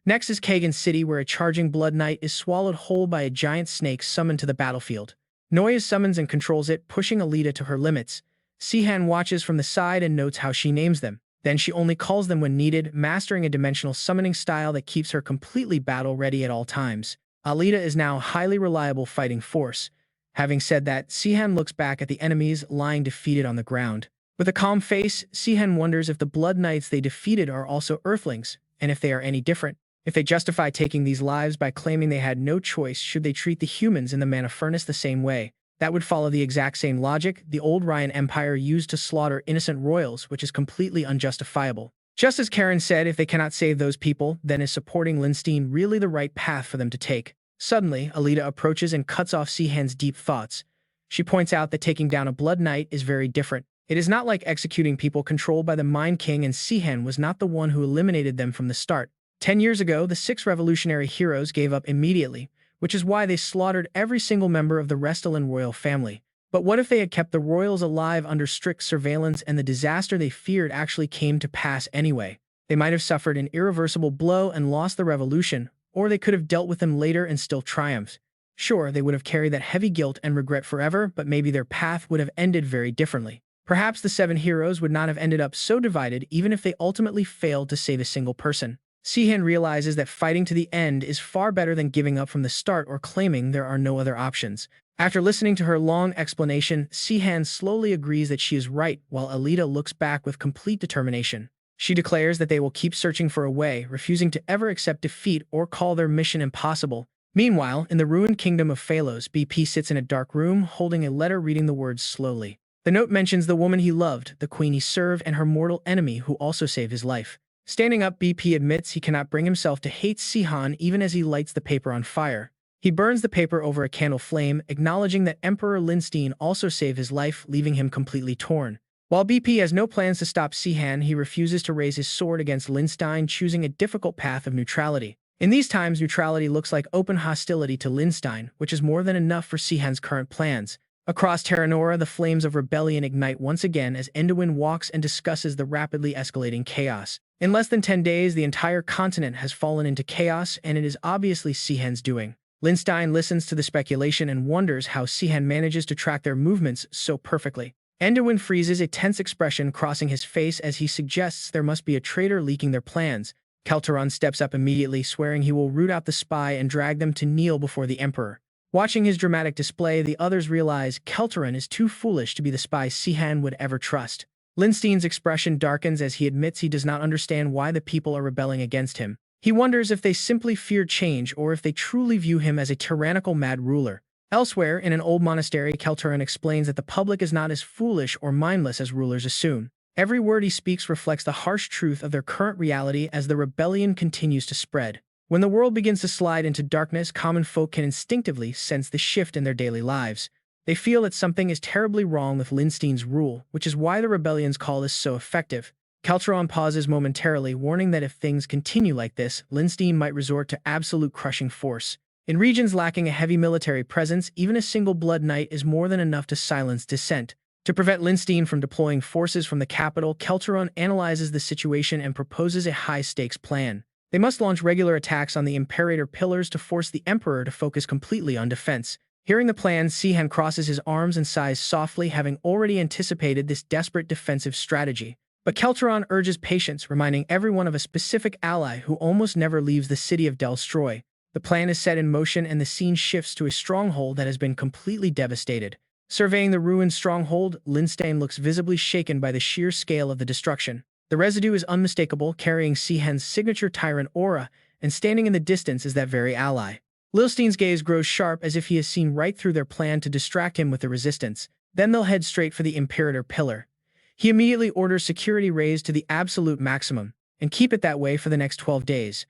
Next is Kagan City, where a charging Blood Knight is swallowed whole by a giant snake summoned to the battlefield. Noya summons and controls it, pushing Alita to her limits. Sihan watches from the side and notes how she names them. Then she only calls them when needed, mastering a dimensional summoning style that keeps her completely battle-ready at all times. Alita is now a highly reliable fighting force. Having said that, Sihan looks back at the enemies lying defeated on the ground. With a calm face, Sihan wonders if the Blood Knights they defeated are also Earthlings, and if they are any different. If they justify taking these lives by claiming they had no choice, should they treat the humans in the Mana Furnace the same way? That would follow the exact same logic the old Ryan Empire used to slaughter innocent royals, which is completely unjustifiable. Just as Karen said, if they cannot save those people, then is supporting Lindstein really the right path for them to take? Suddenly, Alita approaches and cuts off Sihan's deep thoughts. She points out that taking down a Blood Knight is very different. It is not like executing people controlled by the Mind King, and Sihan was not the one who eliminated them from the start. 10 years ago, the 6 revolutionary heroes gave up immediately, which is why they slaughtered every single member of the Restylane royal family. But what if they had kept the royals alive under strict surveillance and the disaster they feared actually came to pass anyway? They might have suffered an irreversible blow and lost the revolution, or they could have dealt with them later and still triumphed. Sure, they would have carried that heavy guilt and regret forever, but maybe their path would have ended very differently. Perhaps the 7 heroes would not have ended up so divided even if they ultimately failed to save a single person. Sihan realizes that fighting to the end is far better than giving up from the start or claiming there are no other options. After listening to her long explanation, Sihan slowly agrees that she is right, while Alita looks back with complete determination. She declares that they will keep searching for a way, refusing to ever accept defeat or call their mission impossible. Meanwhile, in the ruined kingdom of Phalos, BP sits in a dark room, holding a letter, reading the words slowly. The note mentions the woman he loved, the queen he served, and her mortal enemy who also saved his life. Standing up, BP admits he cannot bring himself to hate Sihan even as he lights the paper on fire. He burns the paper over a candle flame, acknowledging that Emperor Lindstein also saved his life, leaving him completely torn. While BP has no plans to stop Sihan, he refuses to raise his sword against Lindstein, choosing a difficult path of neutrality. In these times, neutrality looks like open hostility to Lindstein, which is more than enough for Sihan's current plans. Across Teranor, the flames of rebellion ignite once again as Enduin walks and discusses the rapidly escalating chaos. In less than 10 days, the entire continent has fallen into chaos, and it is obviously Sihan's doing. Lindstein listens to the speculation and wonders how Sihan manages to track their movements so perfectly. Enduin freezes, a tense expression crossing his face as he suggests there must be a traitor leaking their plans. Kelteron steps up immediately, swearing he will root out the spy and drag them to kneel before the Emperor. Watching his dramatic display, the others realize Kelteron is too foolish to be the spy Sihan would ever trust. Lindstein's expression darkens as he admits he does not understand why the people are rebelling against him. He wonders if they simply fear change or if they truly view him as a tyrannical mad ruler. Elsewhere, in an old monastery, Kelteron explains that the public is not as foolish or mindless as rulers assume. Every word he speaks reflects the harsh truth of their current reality as the rebellion continues to spread. When the world begins to slide into darkness, common folk can instinctively sense the shift in their daily lives. They feel that something is terribly wrong with Lindstein's rule, which is why the rebellion's call is so effective. Kelteron pauses momentarily, warning that if things continue like this, Lindstein might resort to absolute crushing force. In regions lacking a heavy military presence, even a single Blood Knight is more than enough to silence dissent. To prevent Lindstein from deploying forces from the capital, Kelteron analyzes the situation and proposes a high-stakes plan. They must launch regular attacks on the Imperator pillars to force the Emperor to focus completely on defense. Hearing the plan, Sihan crosses his arms and sighs softly, having already anticipated this desperate defensive strategy. But Kelteron urges patience, reminding everyone of a specific ally who almost never leaves the city of Delstroy. The plan is set in motion and the scene shifts to a stronghold that has been completely devastated. Surveying the ruined stronghold, Lindstein looks visibly shaken by the sheer scale of the destruction. The residue is unmistakable, carrying Sihan's signature tyrant aura, and standing in the distance is that very ally. Lilstein's gaze grows sharp as if he has seen right through their plan to distract him with the resistance. Then they'll head straight for the Imperator Pillar. He immediately orders security raised to the absolute maximum, and keep it that way for the next 12 days.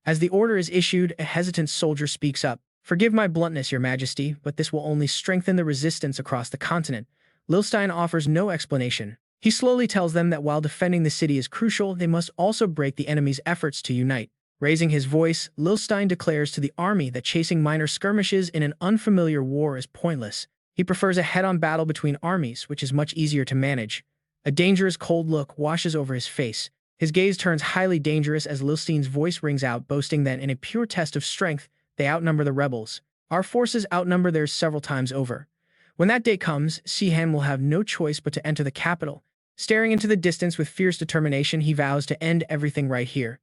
As the order is issued, a hesitant soldier speaks up. "Forgive my bluntness, Your Majesty, but this will only strengthen the resistance across the continent." Lilstein offers no explanation. He slowly tells them that while defending the city is crucial, they must also break the enemy's efforts to unite. Raising his voice, Lilstein declares to the army that chasing minor skirmishes in an unfamiliar war is pointless. He prefers a head-on battle between armies, which is much easier to manage. A dangerous cold look washes over his face. His gaze turns highly dangerous as Lilstein's voice rings out, boasting that in a pure test of strength, they outnumber the rebels. Our forces outnumber theirs several times over. When that day comes, Sihan will have no choice but to enter the capital. Staring into the distance with fierce determination, he vows to end everything right here.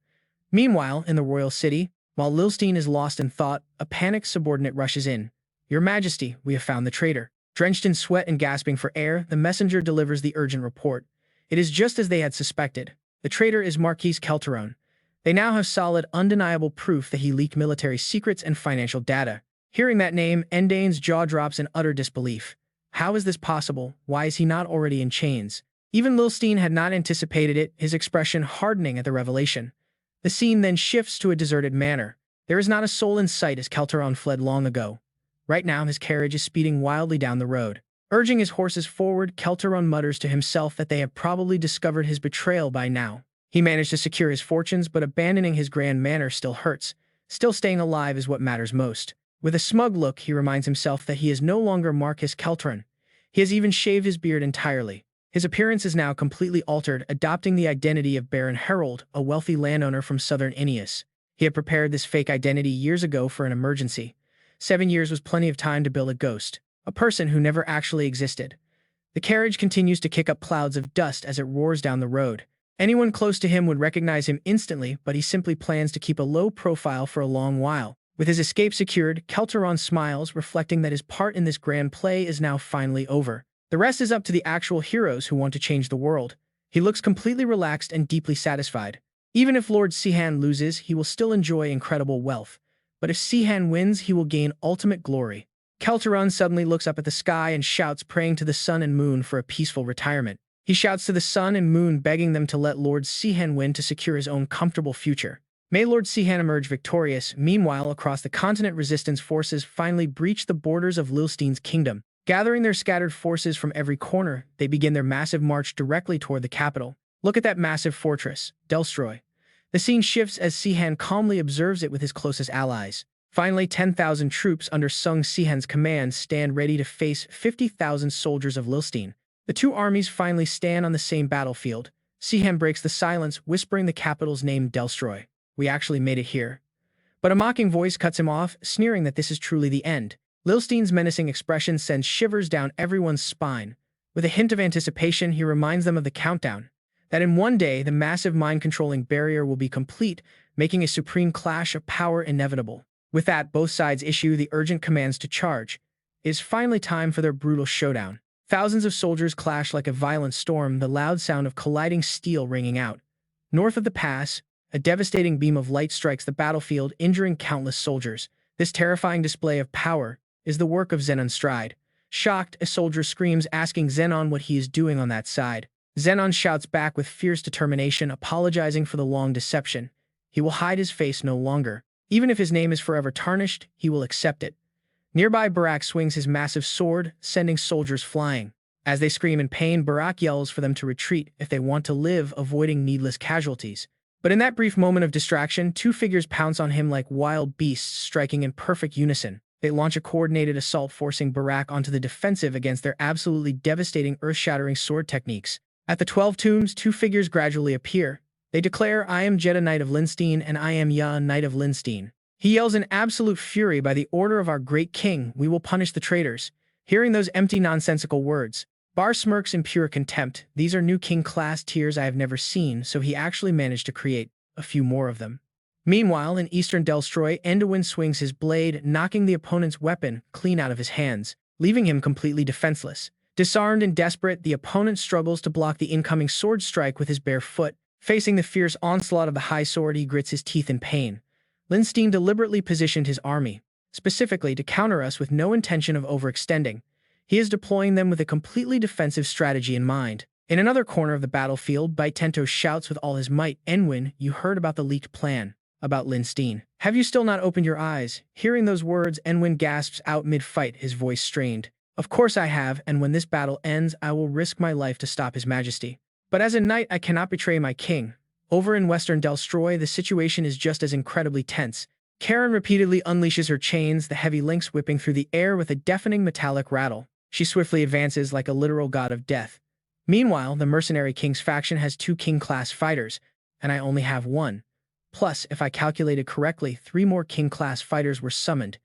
Meanwhile, in the royal city, while Lilstein is lost in thought, a panicked subordinate rushes in. "Your Majesty, we have found the traitor." Drenched in sweat and gasping for air, the messenger delivers the urgent report. It is just as they had suspected. The traitor is Marquis Kelteron. They now have solid, undeniable proof that he leaked military secrets and financial data. Hearing that name, Endane's jaw drops in utter disbelief. How is this possible? Why is he not already in chains? Even Lilstein had not anticipated it, his expression hardening at the revelation. The scene then shifts to a deserted manor. There is not a soul in sight as Kelteron fled long ago. Right now, his carriage is speeding wildly down the road. Urging his horses forward, Kelteron mutters to himself that they have probably discovered his betrayal by now. He managed to secure his fortunes, but abandoning his grand manor still hurts. Still staying alive is what matters most. With a smug look, he reminds himself that he is no longer Marquis Kelteron. He has even shaved his beard entirely. His appearance is now completely altered, adopting the identity of Baron Harold, a wealthy landowner from southern Ineos. He had prepared this fake identity years ago for an emergency. 7 years was plenty of time to build a ghost, a person who never actually existed. The carriage continues to kick up clouds of dust as it roars down the road. Anyone close to him would recognize him instantly, but he simply plans to keep a low profile for a long while. With his escape secured, Kelteron smiles, reflecting that his part in this grand play is now finally over. The rest is up to the actual heroes who want to change the world. He looks completely relaxed and deeply satisfied. Even if Lord Sihan loses, he will still enjoy incredible wealth. But if Sihan wins, he will gain ultimate glory. Kelteron suddenly looks up at the sky and shouts, praying to the sun and moon for a peaceful retirement. He shouts to the sun and moon, begging them to let Lord Sihan win to secure his own comfortable future. May Lord Sihan emerge victorious. Meanwhile, across the continent, resistance forces finally breach the borders of Lilstein's kingdom. Gathering their scattered forces from every corner, they begin their massive march directly toward the capital. Look at that massive fortress, Delstroy. The scene shifts as Sihan calmly observes it with his closest allies. Finally, 10,000 troops under Sung Sihan's command stand ready to face 50,000 soldiers of Lilstein. The two armies finally stand on the same battlefield. Sihan breaks the silence, whispering the capital's name, Delstroy. "We actually made it here." But a mocking voice cuts him off, sneering that this is truly the end. Lilstein's menacing expression sends shivers down everyone's spine. With a hint of anticipation, he reminds them of the countdown. That in one day, the massive mind-controlling barrier will be complete, making a supreme clash of power inevitable. With that, both sides issue the urgent commands to charge. It is finally time for their brutal showdown. Thousands of soldiers clash like a violent storm, the loud sound of colliding steel ringing out. North of the pass, a devastating beam of light strikes the battlefield, injuring countless soldiers. This terrifying display of power is the work of Zenon Stride. Shocked, a soldier screams, asking Zenon what he is doing on that side. Zenon shouts back with fierce determination, apologizing for the long deception. He will hide his face no longer. Even if his name is forever tarnished, he will accept it. Nearby, Barak swings his massive sword, sending soldiers flying. As they scream in pain, Barak yells for them to retreat if they want to live, avoiding needless casualties. But in that brief moment of distraction, two figures pounce on him like wild beasts, striking in perfect unison. They launch a coordinated assault, forcing Barak onto the defensive against their absolutely devastating, earth-shattering sword techniques. At the 12 tombs, two figures gradually appear. They declare, "I am Jeddah, Knight of Lindstein, and I am Ya, Knight of Lindstein." He yells in absolute fury, "By the order of our great king, we will punish the traitors." Hearing those empty, nonsensical words, Bar smirks in pure contempt. These are new king-class tiers I have never seen, so he actually managed to create a few more of them. Meanwhile, in eastern Delstroy, Enduin swings his blade, knocking the opponent's weapon clean out of his hands. leaving him completely defenseless. Disarmed and desperate, the opponent struggles to block the incoming sword strike with his bare foot. Facing the fierce onslaught of the high sword, he grits his teeth in pain. Lindstein deliberately positioned his army, specifically to counter us with no intention of overextending. He is deploying them with a completely defensive strategy in mind. In another corner of the battlefield, Baitento shouts with all his might, "Enwin, you heard about the leaked plan about Lindstein. Have you still not opened your eyes?" Hearing those words, Enwin gasps out mid-fight, his voice strained. "Of course I have, and when this battle ends, I will risk my life to stop His Majesty. But as a knight, I cannot betray my king." Over in Western Delstroy, the situation is just as incredibly tense. Karen repeatedly unleashes her chains, the heavy links whipping through the air with a deafening metallic rattle. She swiftly advances like a literal god of death. Meanwhile, the mercenary king's faction has 2 king-class fighters, and I only have 1. Plus, if I calculated correctly, 3 more king-class fighters were summoned.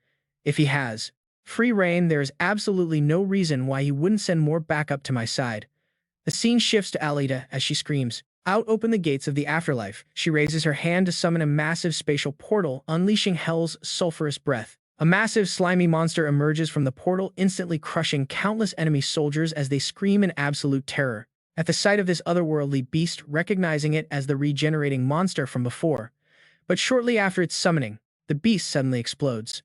If he has free reign, there is absolutely no reason why he wouldn't send more backup to my side. The scene shifts to Alita as she screams, "Out open the gates of the afterlife." She raises her hand to summon a massive spatial portal, unleashing hell's sulfurous breath. A massive, slimy monster emerges from the portal, instantly crushing countless enemy soldiers as they scream in absolute terror. At the sight of this otherworldly beast, recognizing it as the regenerating monster from before. But shortly after its summoning, the beast suddenly explodes.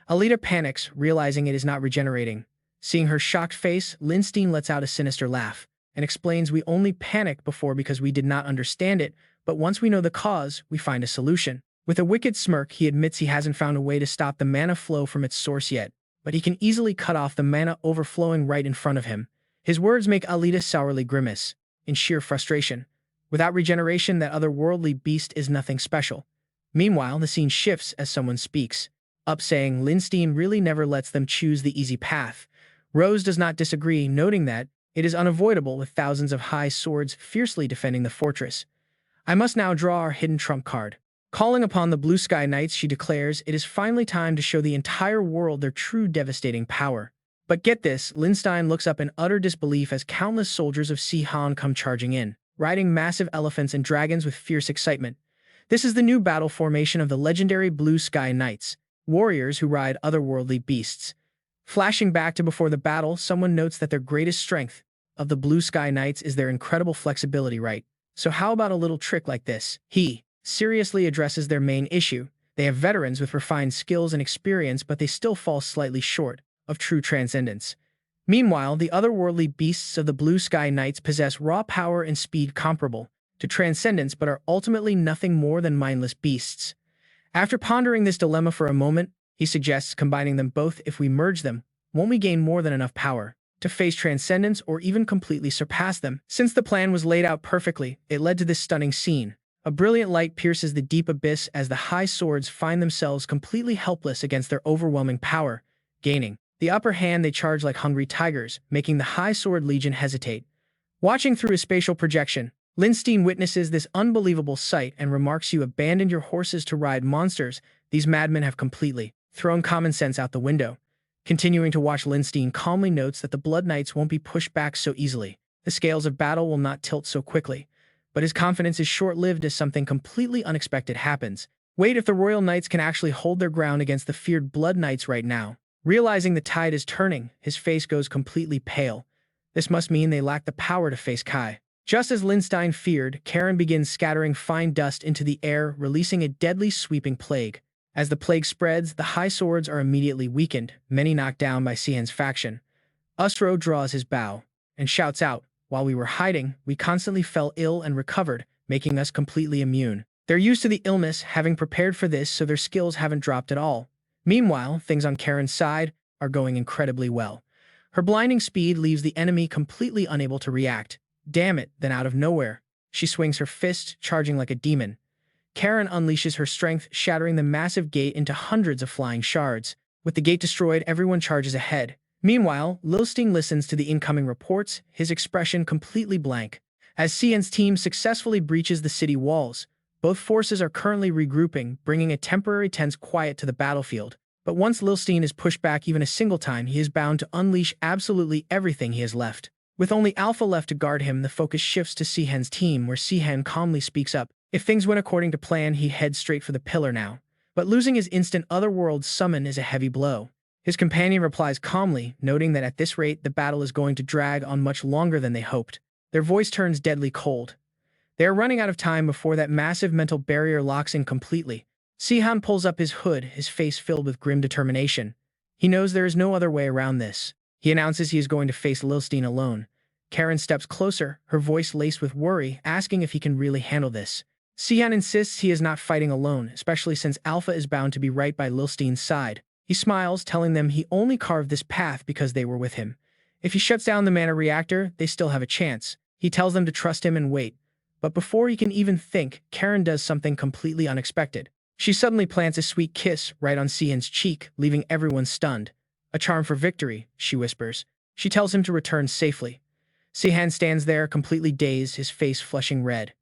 Alita panics, realizing it is not regenerating. Seeing her shocked face, Lindstein lets out a sinister laugh and explains, "We only panicked before because we did not understand it, but once we know the cause, we find a solution." With a wicked smirk, he admits he hasn't found a way to stop the mana flow from its source yet, but he can easily cut off the mana overflowing right in front of him. His words make Alita sourly grimace, in sheer frustration. Without regeneration, that otherworldly beast is nothing special. Meanwhile, the scene shifts as someone speaks, up saying Lindstein really never lets them choose the easy path. Rose does not disagree, noting that it is unavoidable with thousands of high swords fiercely defending the fortress. "I must now draw our hidden trump card." Calling upon the Blue Sky Knights, she declares it is finally time to show the entire world their true devastating power. But get this, Lindstein looks up in utter disbelief as countless soldiers of Sihan come charging in, riding massive elephants and dragons with fierce excitement. This is the new battle formation of the legendary Blue Sky Knights, warriors who ride otherworldly beasts. Flashing back to before the battle, someone notes that their greatest strength of the Blue Sky Knights is their incredible flexibility, right? So how about a little trick like this? He seriously addresses their main issue. They have veterans with refined skills and experience, but they still fall slightly short of true transcendence. Meanwhile, the otherworldly beasts of the Blue Sky Knights possess raw power and speed comparable to transcendence, but are ultimately nothing more than mindless beasts. After pondering this dilemma for a moment, he suggests combining them both. If we merge them, won't we gain more than enough power to face transcendence or even completely surpass them? Since the plan was laid out perfectly, it led to this stunning scene. A brilliant light pierces the deep abyss as the high swords find themselves completely helpless against their overwhelming power. Gaining the upper hand, they charge like hungry tigers, making the High Sword Legion hesitate. Watching through his spatial projection, Lindstein witnesses this unbelievable sight and remarks, "You abandoned your horses to ride monsters. These madmen have completely thrown common sense out the window." Continuing to watch, Lindstein calmly notes that the Blood Knights won't be pushed back so easily. The scales of battle will not tilt so quickly. But his confidence is short-lived as something completely unexpected happens. Wait, if the Royal Knights can actually hold their ground against the feared Blood Knights right now. Realizing the tide is turning, his face goes completely pale. This must mean they lack the power to face Kai. Just as Lindstein feared, Karen begins scattering fine dust into the air, releasing a deadly sweeping plague. As the plague spreads, the high swords are immediately weakened, many knocked down by Sihan's faction. Usro draws his bow and shouts out, "While we were hiding, we constantly fell ill and recovered, making us completely immune." They're used to the illness, having prepared for this, so their skills haven't dropped at all. Meanwhile, things on Karen's side are going incredibly well. Her blinding speed leaves the enemy completely unable to react. Damn it, then out of nowhere, she swings her fist, charging like a demon. Karen unleashes her strength, shattering the massive gate into hundreds of flying shards. With the gate destroyed, everyone charges ahead. Meanwhile, Lindstein listens to the incoming reports, his expression completely blank. As Sihan's team successfully breaches the city walls, both forces are currently regrouping, bringing a temporary tense quiet to the battlefield. But once Lindstein is pushed back even a single time, he is bound to unleash absolutely everything he has left. With only Alpha left to guard him, the focus shifts to Sihan's team, where Sihan calmly speaks up. If things went according to plan, he heads straight for the pillar now. But losing his instant Otherworld summon is a heavy blow. His companion replies calmly, noting that at this rate the battle is going to drag on much longer than they hoped. Their voice turns deadly cold. They are running out of time before that massive mental barrier locks in completely. Sihan pulls up his hood, his face filled with grim determination. He knows there is no other way around this. He announces he is going to face Lilstein alone. Karen steps closer, her voice laced with worry, asking if he can really handle this. Sihan insists he is not fighting alone, especially since Alpha is bound to be right by Lilstein's side. He smiles, telling them he only carved this path because they were with him. If he shuts down the mana reactor, they still have a chance. He tells them to trust him and wait. But before he can even think, Karen does something completely unexpected. She suddenly plants a sweet kiss right on Sihan's cheek, leaving everyone stunned. "A charm for victory," she whispers. She tells him to return safely. Sihan stands there, completely dazed, his face flushing red.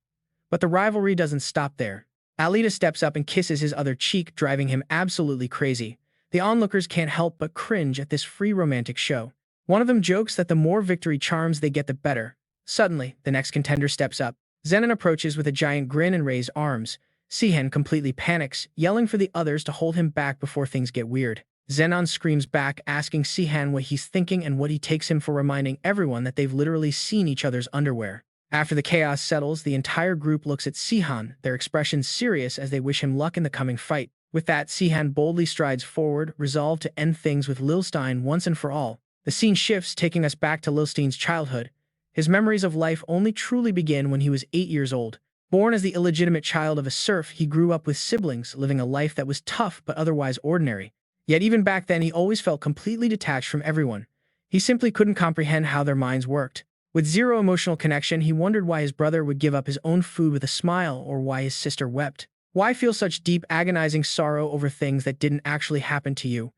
But the rivalry doesn't stop there. Alita steps up and kisses his other cheek, driving him absolutely crazy. The onlookers can't help but cringe at this free romantic show. One of them jokes that the more victory charms they get, the better. Suddenly, the next contender steps up. Zenon approaches with a giant grin and raised arms. Sihan completely panics, yelling for the others to hold him back before things get weird. Zenon screams back, asking Sihan what he's thinking and what he takes him for, reminding everyone that they've literally seen each other's underwear. After the chaos settles, the entire group looks at Sihan, their expressions serious as they wish him luck in the coming fight. With that, Sihan boldly strides forward, resolved to end things with Lilstein once and for all. The scene shifts, taking us back to Lilstein's childhood. His memories of life only truly begin when he was 8 years old. Born as the illegitimate child of a serf, he grew up with siblings, living a life that was tough but otherwise ordinary. Yet even back then, he always felt completely detached from everyone. He simply couldn't comprehend how their minds worked. With zero emotional connection, he wondered why his brother would give up his own food with a smile, or why his sister wept. Why feel such deep, agonizing sorrow over things that didn't actually happen to you?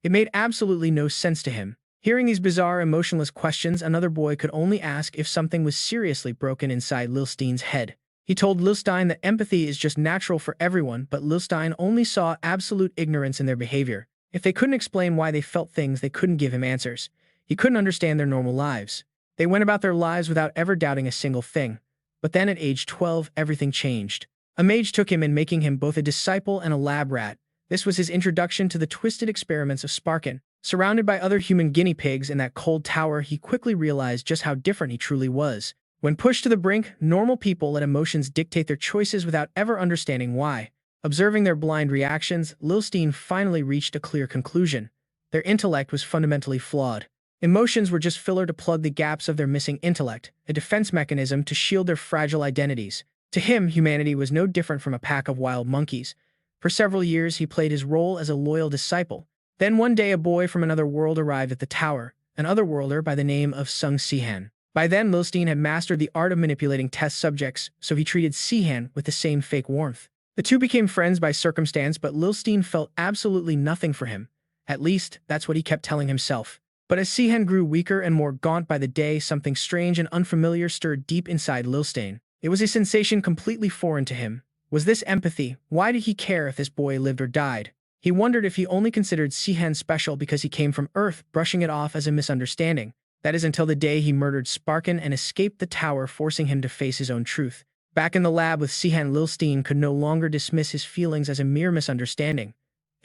It made absolutely no sense to him. Hearing these bizarre, emotionless questions, another boy could only ask if something was seriously broken inside Lilstein's head. He told Lilstein that empathy is just natural for everyone, but Lilstein only saw absolute ignorance in their behavior. If they couldn't explain why they felt things, they couldn't give him answers. He couldn't understand their normal lives. They went about their lives without ever doubting a single thing. But then at age 12, everything changed. A mage took him in, making him both a disciple and a lab rat. This was his introduction to the twisted experiments of Sparkin. Surrounded by other human guinea pigs in that cold tower, he quickly realized just how different he truly was. When pushed to the brink, normal people let emotions dictate their choices without ever understanding why. Observing their blind reactions, Lilstein finally reached a clear conclusion. Their intellect was fundamentally flawed. Emotions were just filler to plug the gaps of their missing intellect, a defense mechanism to shield their fragile identities. To him, humanity was no different from a pack of wild monkeys. For several years, he played his role as a loyal disciple. Then one day, a boy from another world arrived at the tower, an otherworlder by the name of Sihan. By then, Lilstein had mastered the art of manipulating test subjects, so he treated Sihan with the same fake warmth. The two became friends by circumstance, but Lilstein felt absolutely nothing for him. At least, that's what he kept telling himself. But as Sihan grew weaker and more gaunt by the day, something strange and unfamiliar stirred deep inside Lilstein. It was a sensation completely foreign to him. Was this empathy? Why did he care if this boy lived or died? He wondered if he only considered Sihan special because he came from Earth, brushing it off as a misunderstanding. That is until the day he murdered Sparkin and escaped the tower, forcing him to face his own truth. Back in the lab with Sihan, Lilstein could no longer dismiss his feelings as a mere misunderstanding.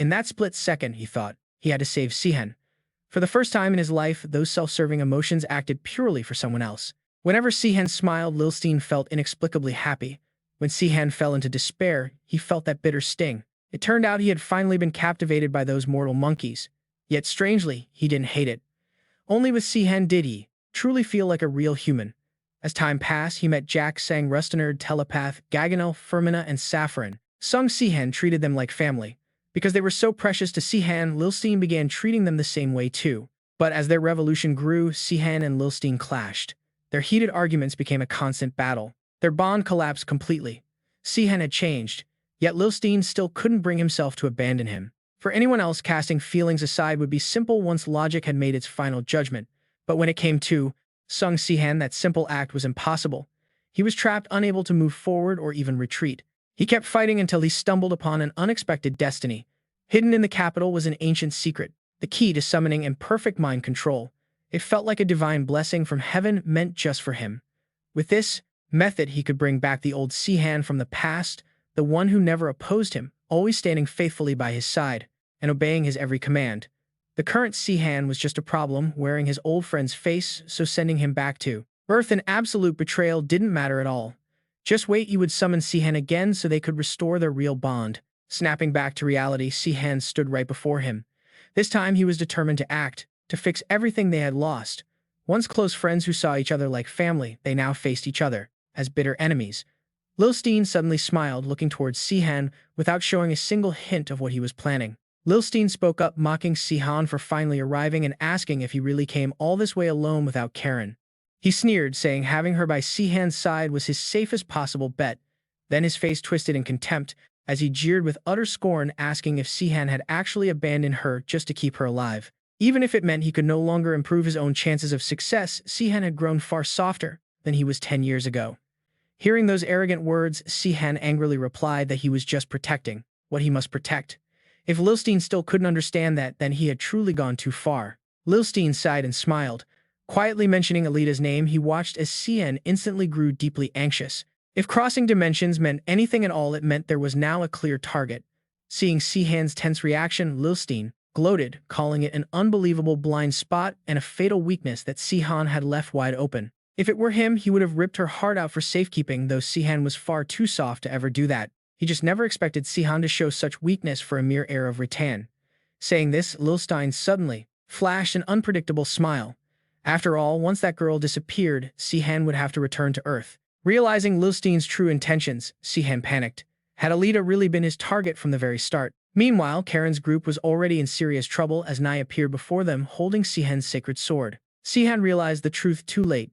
In that split second, he thought, he had to save Sihan. For the first time in his life, those self-serving emotions acted purely for someone else. Whenever Sihan smiled, Lilstein felt inexplicably happy. When Sihan fell into despair, he felt that bitter sting. It turned out he had finally been captivated by those mortal monkeys. Yet strangely, he didn't hate it. Only with Sihan did he truly feel like a real human. As time passed, he met Jack, Sang, Rustenerd, Telepath, Gaganel, Fermina, and Saffron. Sihan treated them like family. Because they were so precious to Sihan, Lilstein began treating them the same way too. But as their revolution grew, Sihan and Lilstein clashed. Their heated arguments became a constant battle. Their bond collapsed completely. Sihan had changed, yet Lilstein still couldn't bring himself to abandon him. For anyone else, casting feelings aside would be simple once logic had made its final judgment. But when it came to Sihan, that simple act was impossible. He was trapped, unable to move forward or even retreat. He kept fighting until he stumbled upon an unexpected destiny. Hidden in the capital was an ancient secret, the key to summoning and perfect mind control. It felt like a divine blessing from heaven meant just for him. With this method, he could bring back the old Sihan from the past, the one who never opposed him, always standing faithfully by his side and obeying his every command. The current Sihan was just a problem, wearing his old friend's face, so sending him back to Earth and absolute betrayal didn't matter at all. Just wait, you would summon Sihan again so they could restore their real bond. Snapping back to reality, Sihan stood right before him. This time he was determined to act, to fix everything they had lost. Once close friends who saw each other like family, they now faced each other as bitter enemies. Lil Steen suddenly smiled, looking towards Sihan without showing a single hint of what he was planning. Lil Steen spoke up, mocking Sihan for finally arriving and asking if he really came all this way alone without Karen. He sneered, saying having her by Sihan's side was his safest possible bet. Then his face twisted in contempt as he jeered with utter scorn, asking if Sihan had actually abandoned her just to keep her alive. Even if it meant he could no longer improve his own chances of success, Sihan had grown far softer than he was 10 years ago. Hearing those arrogant words, Sihan angrily replied that he was just protecting what he must protect. If Lil Steen still couldn't understand that, then he had truly gone too far. Lil Steen sighed and smiled. Quietly mentioning Alita's name, he watched as Sihan instantly grew deeply anxious. If crossing dimensions meant anything at all, it meant there was now a clear target. Seeing Sihan's tense reaction, Lil Steen gloated, calling it an unbelievable blind spot and a fatal weakness that Sihan had left wide open. If it were him, he would have ripped her heart out for safekeeping, though Sihan was far too soft to ever do that. He just never expected Sihan to show such weakness for a mere heir of Rattan. Saying this, Lil Steen suddenly flashed an unpredictable smile. After all, once that girl disappeared, Sihan would have to return to Earth. Realizing Lil Steen's true intentions, Sihan panicked. Had Alita really been his target from the very start? Meanwhile, Karen's group was already in serious trouble as Nai appeared before them holding Sihan's sacred sword. Sihan realized the truth too late.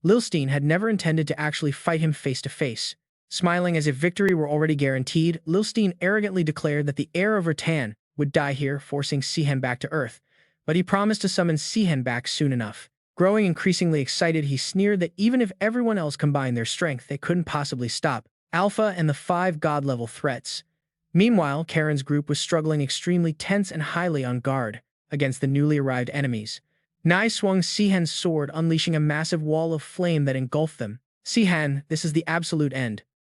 Lil Steen had never intended to actually fight him face to face. Smiling as if victory were already guaranteed, Lil Steen arrogantly declared that the heir of Rattan would die here, forcing Sihan back to Earth. But he promised to summon Sihan back soon enough. Growing increasingly excited, he sneered that even if everyone else combined their strength, they couldn't possibly stop Alpha and the 5 god-level threats. Meanwhile, Karen's group was struggling extremely tense and highly on guard against the newly arrived enemies. Nai swung Sihan's sword, unleashing a massive wall of flame that engulfed them. Sihan, this is the absolute end.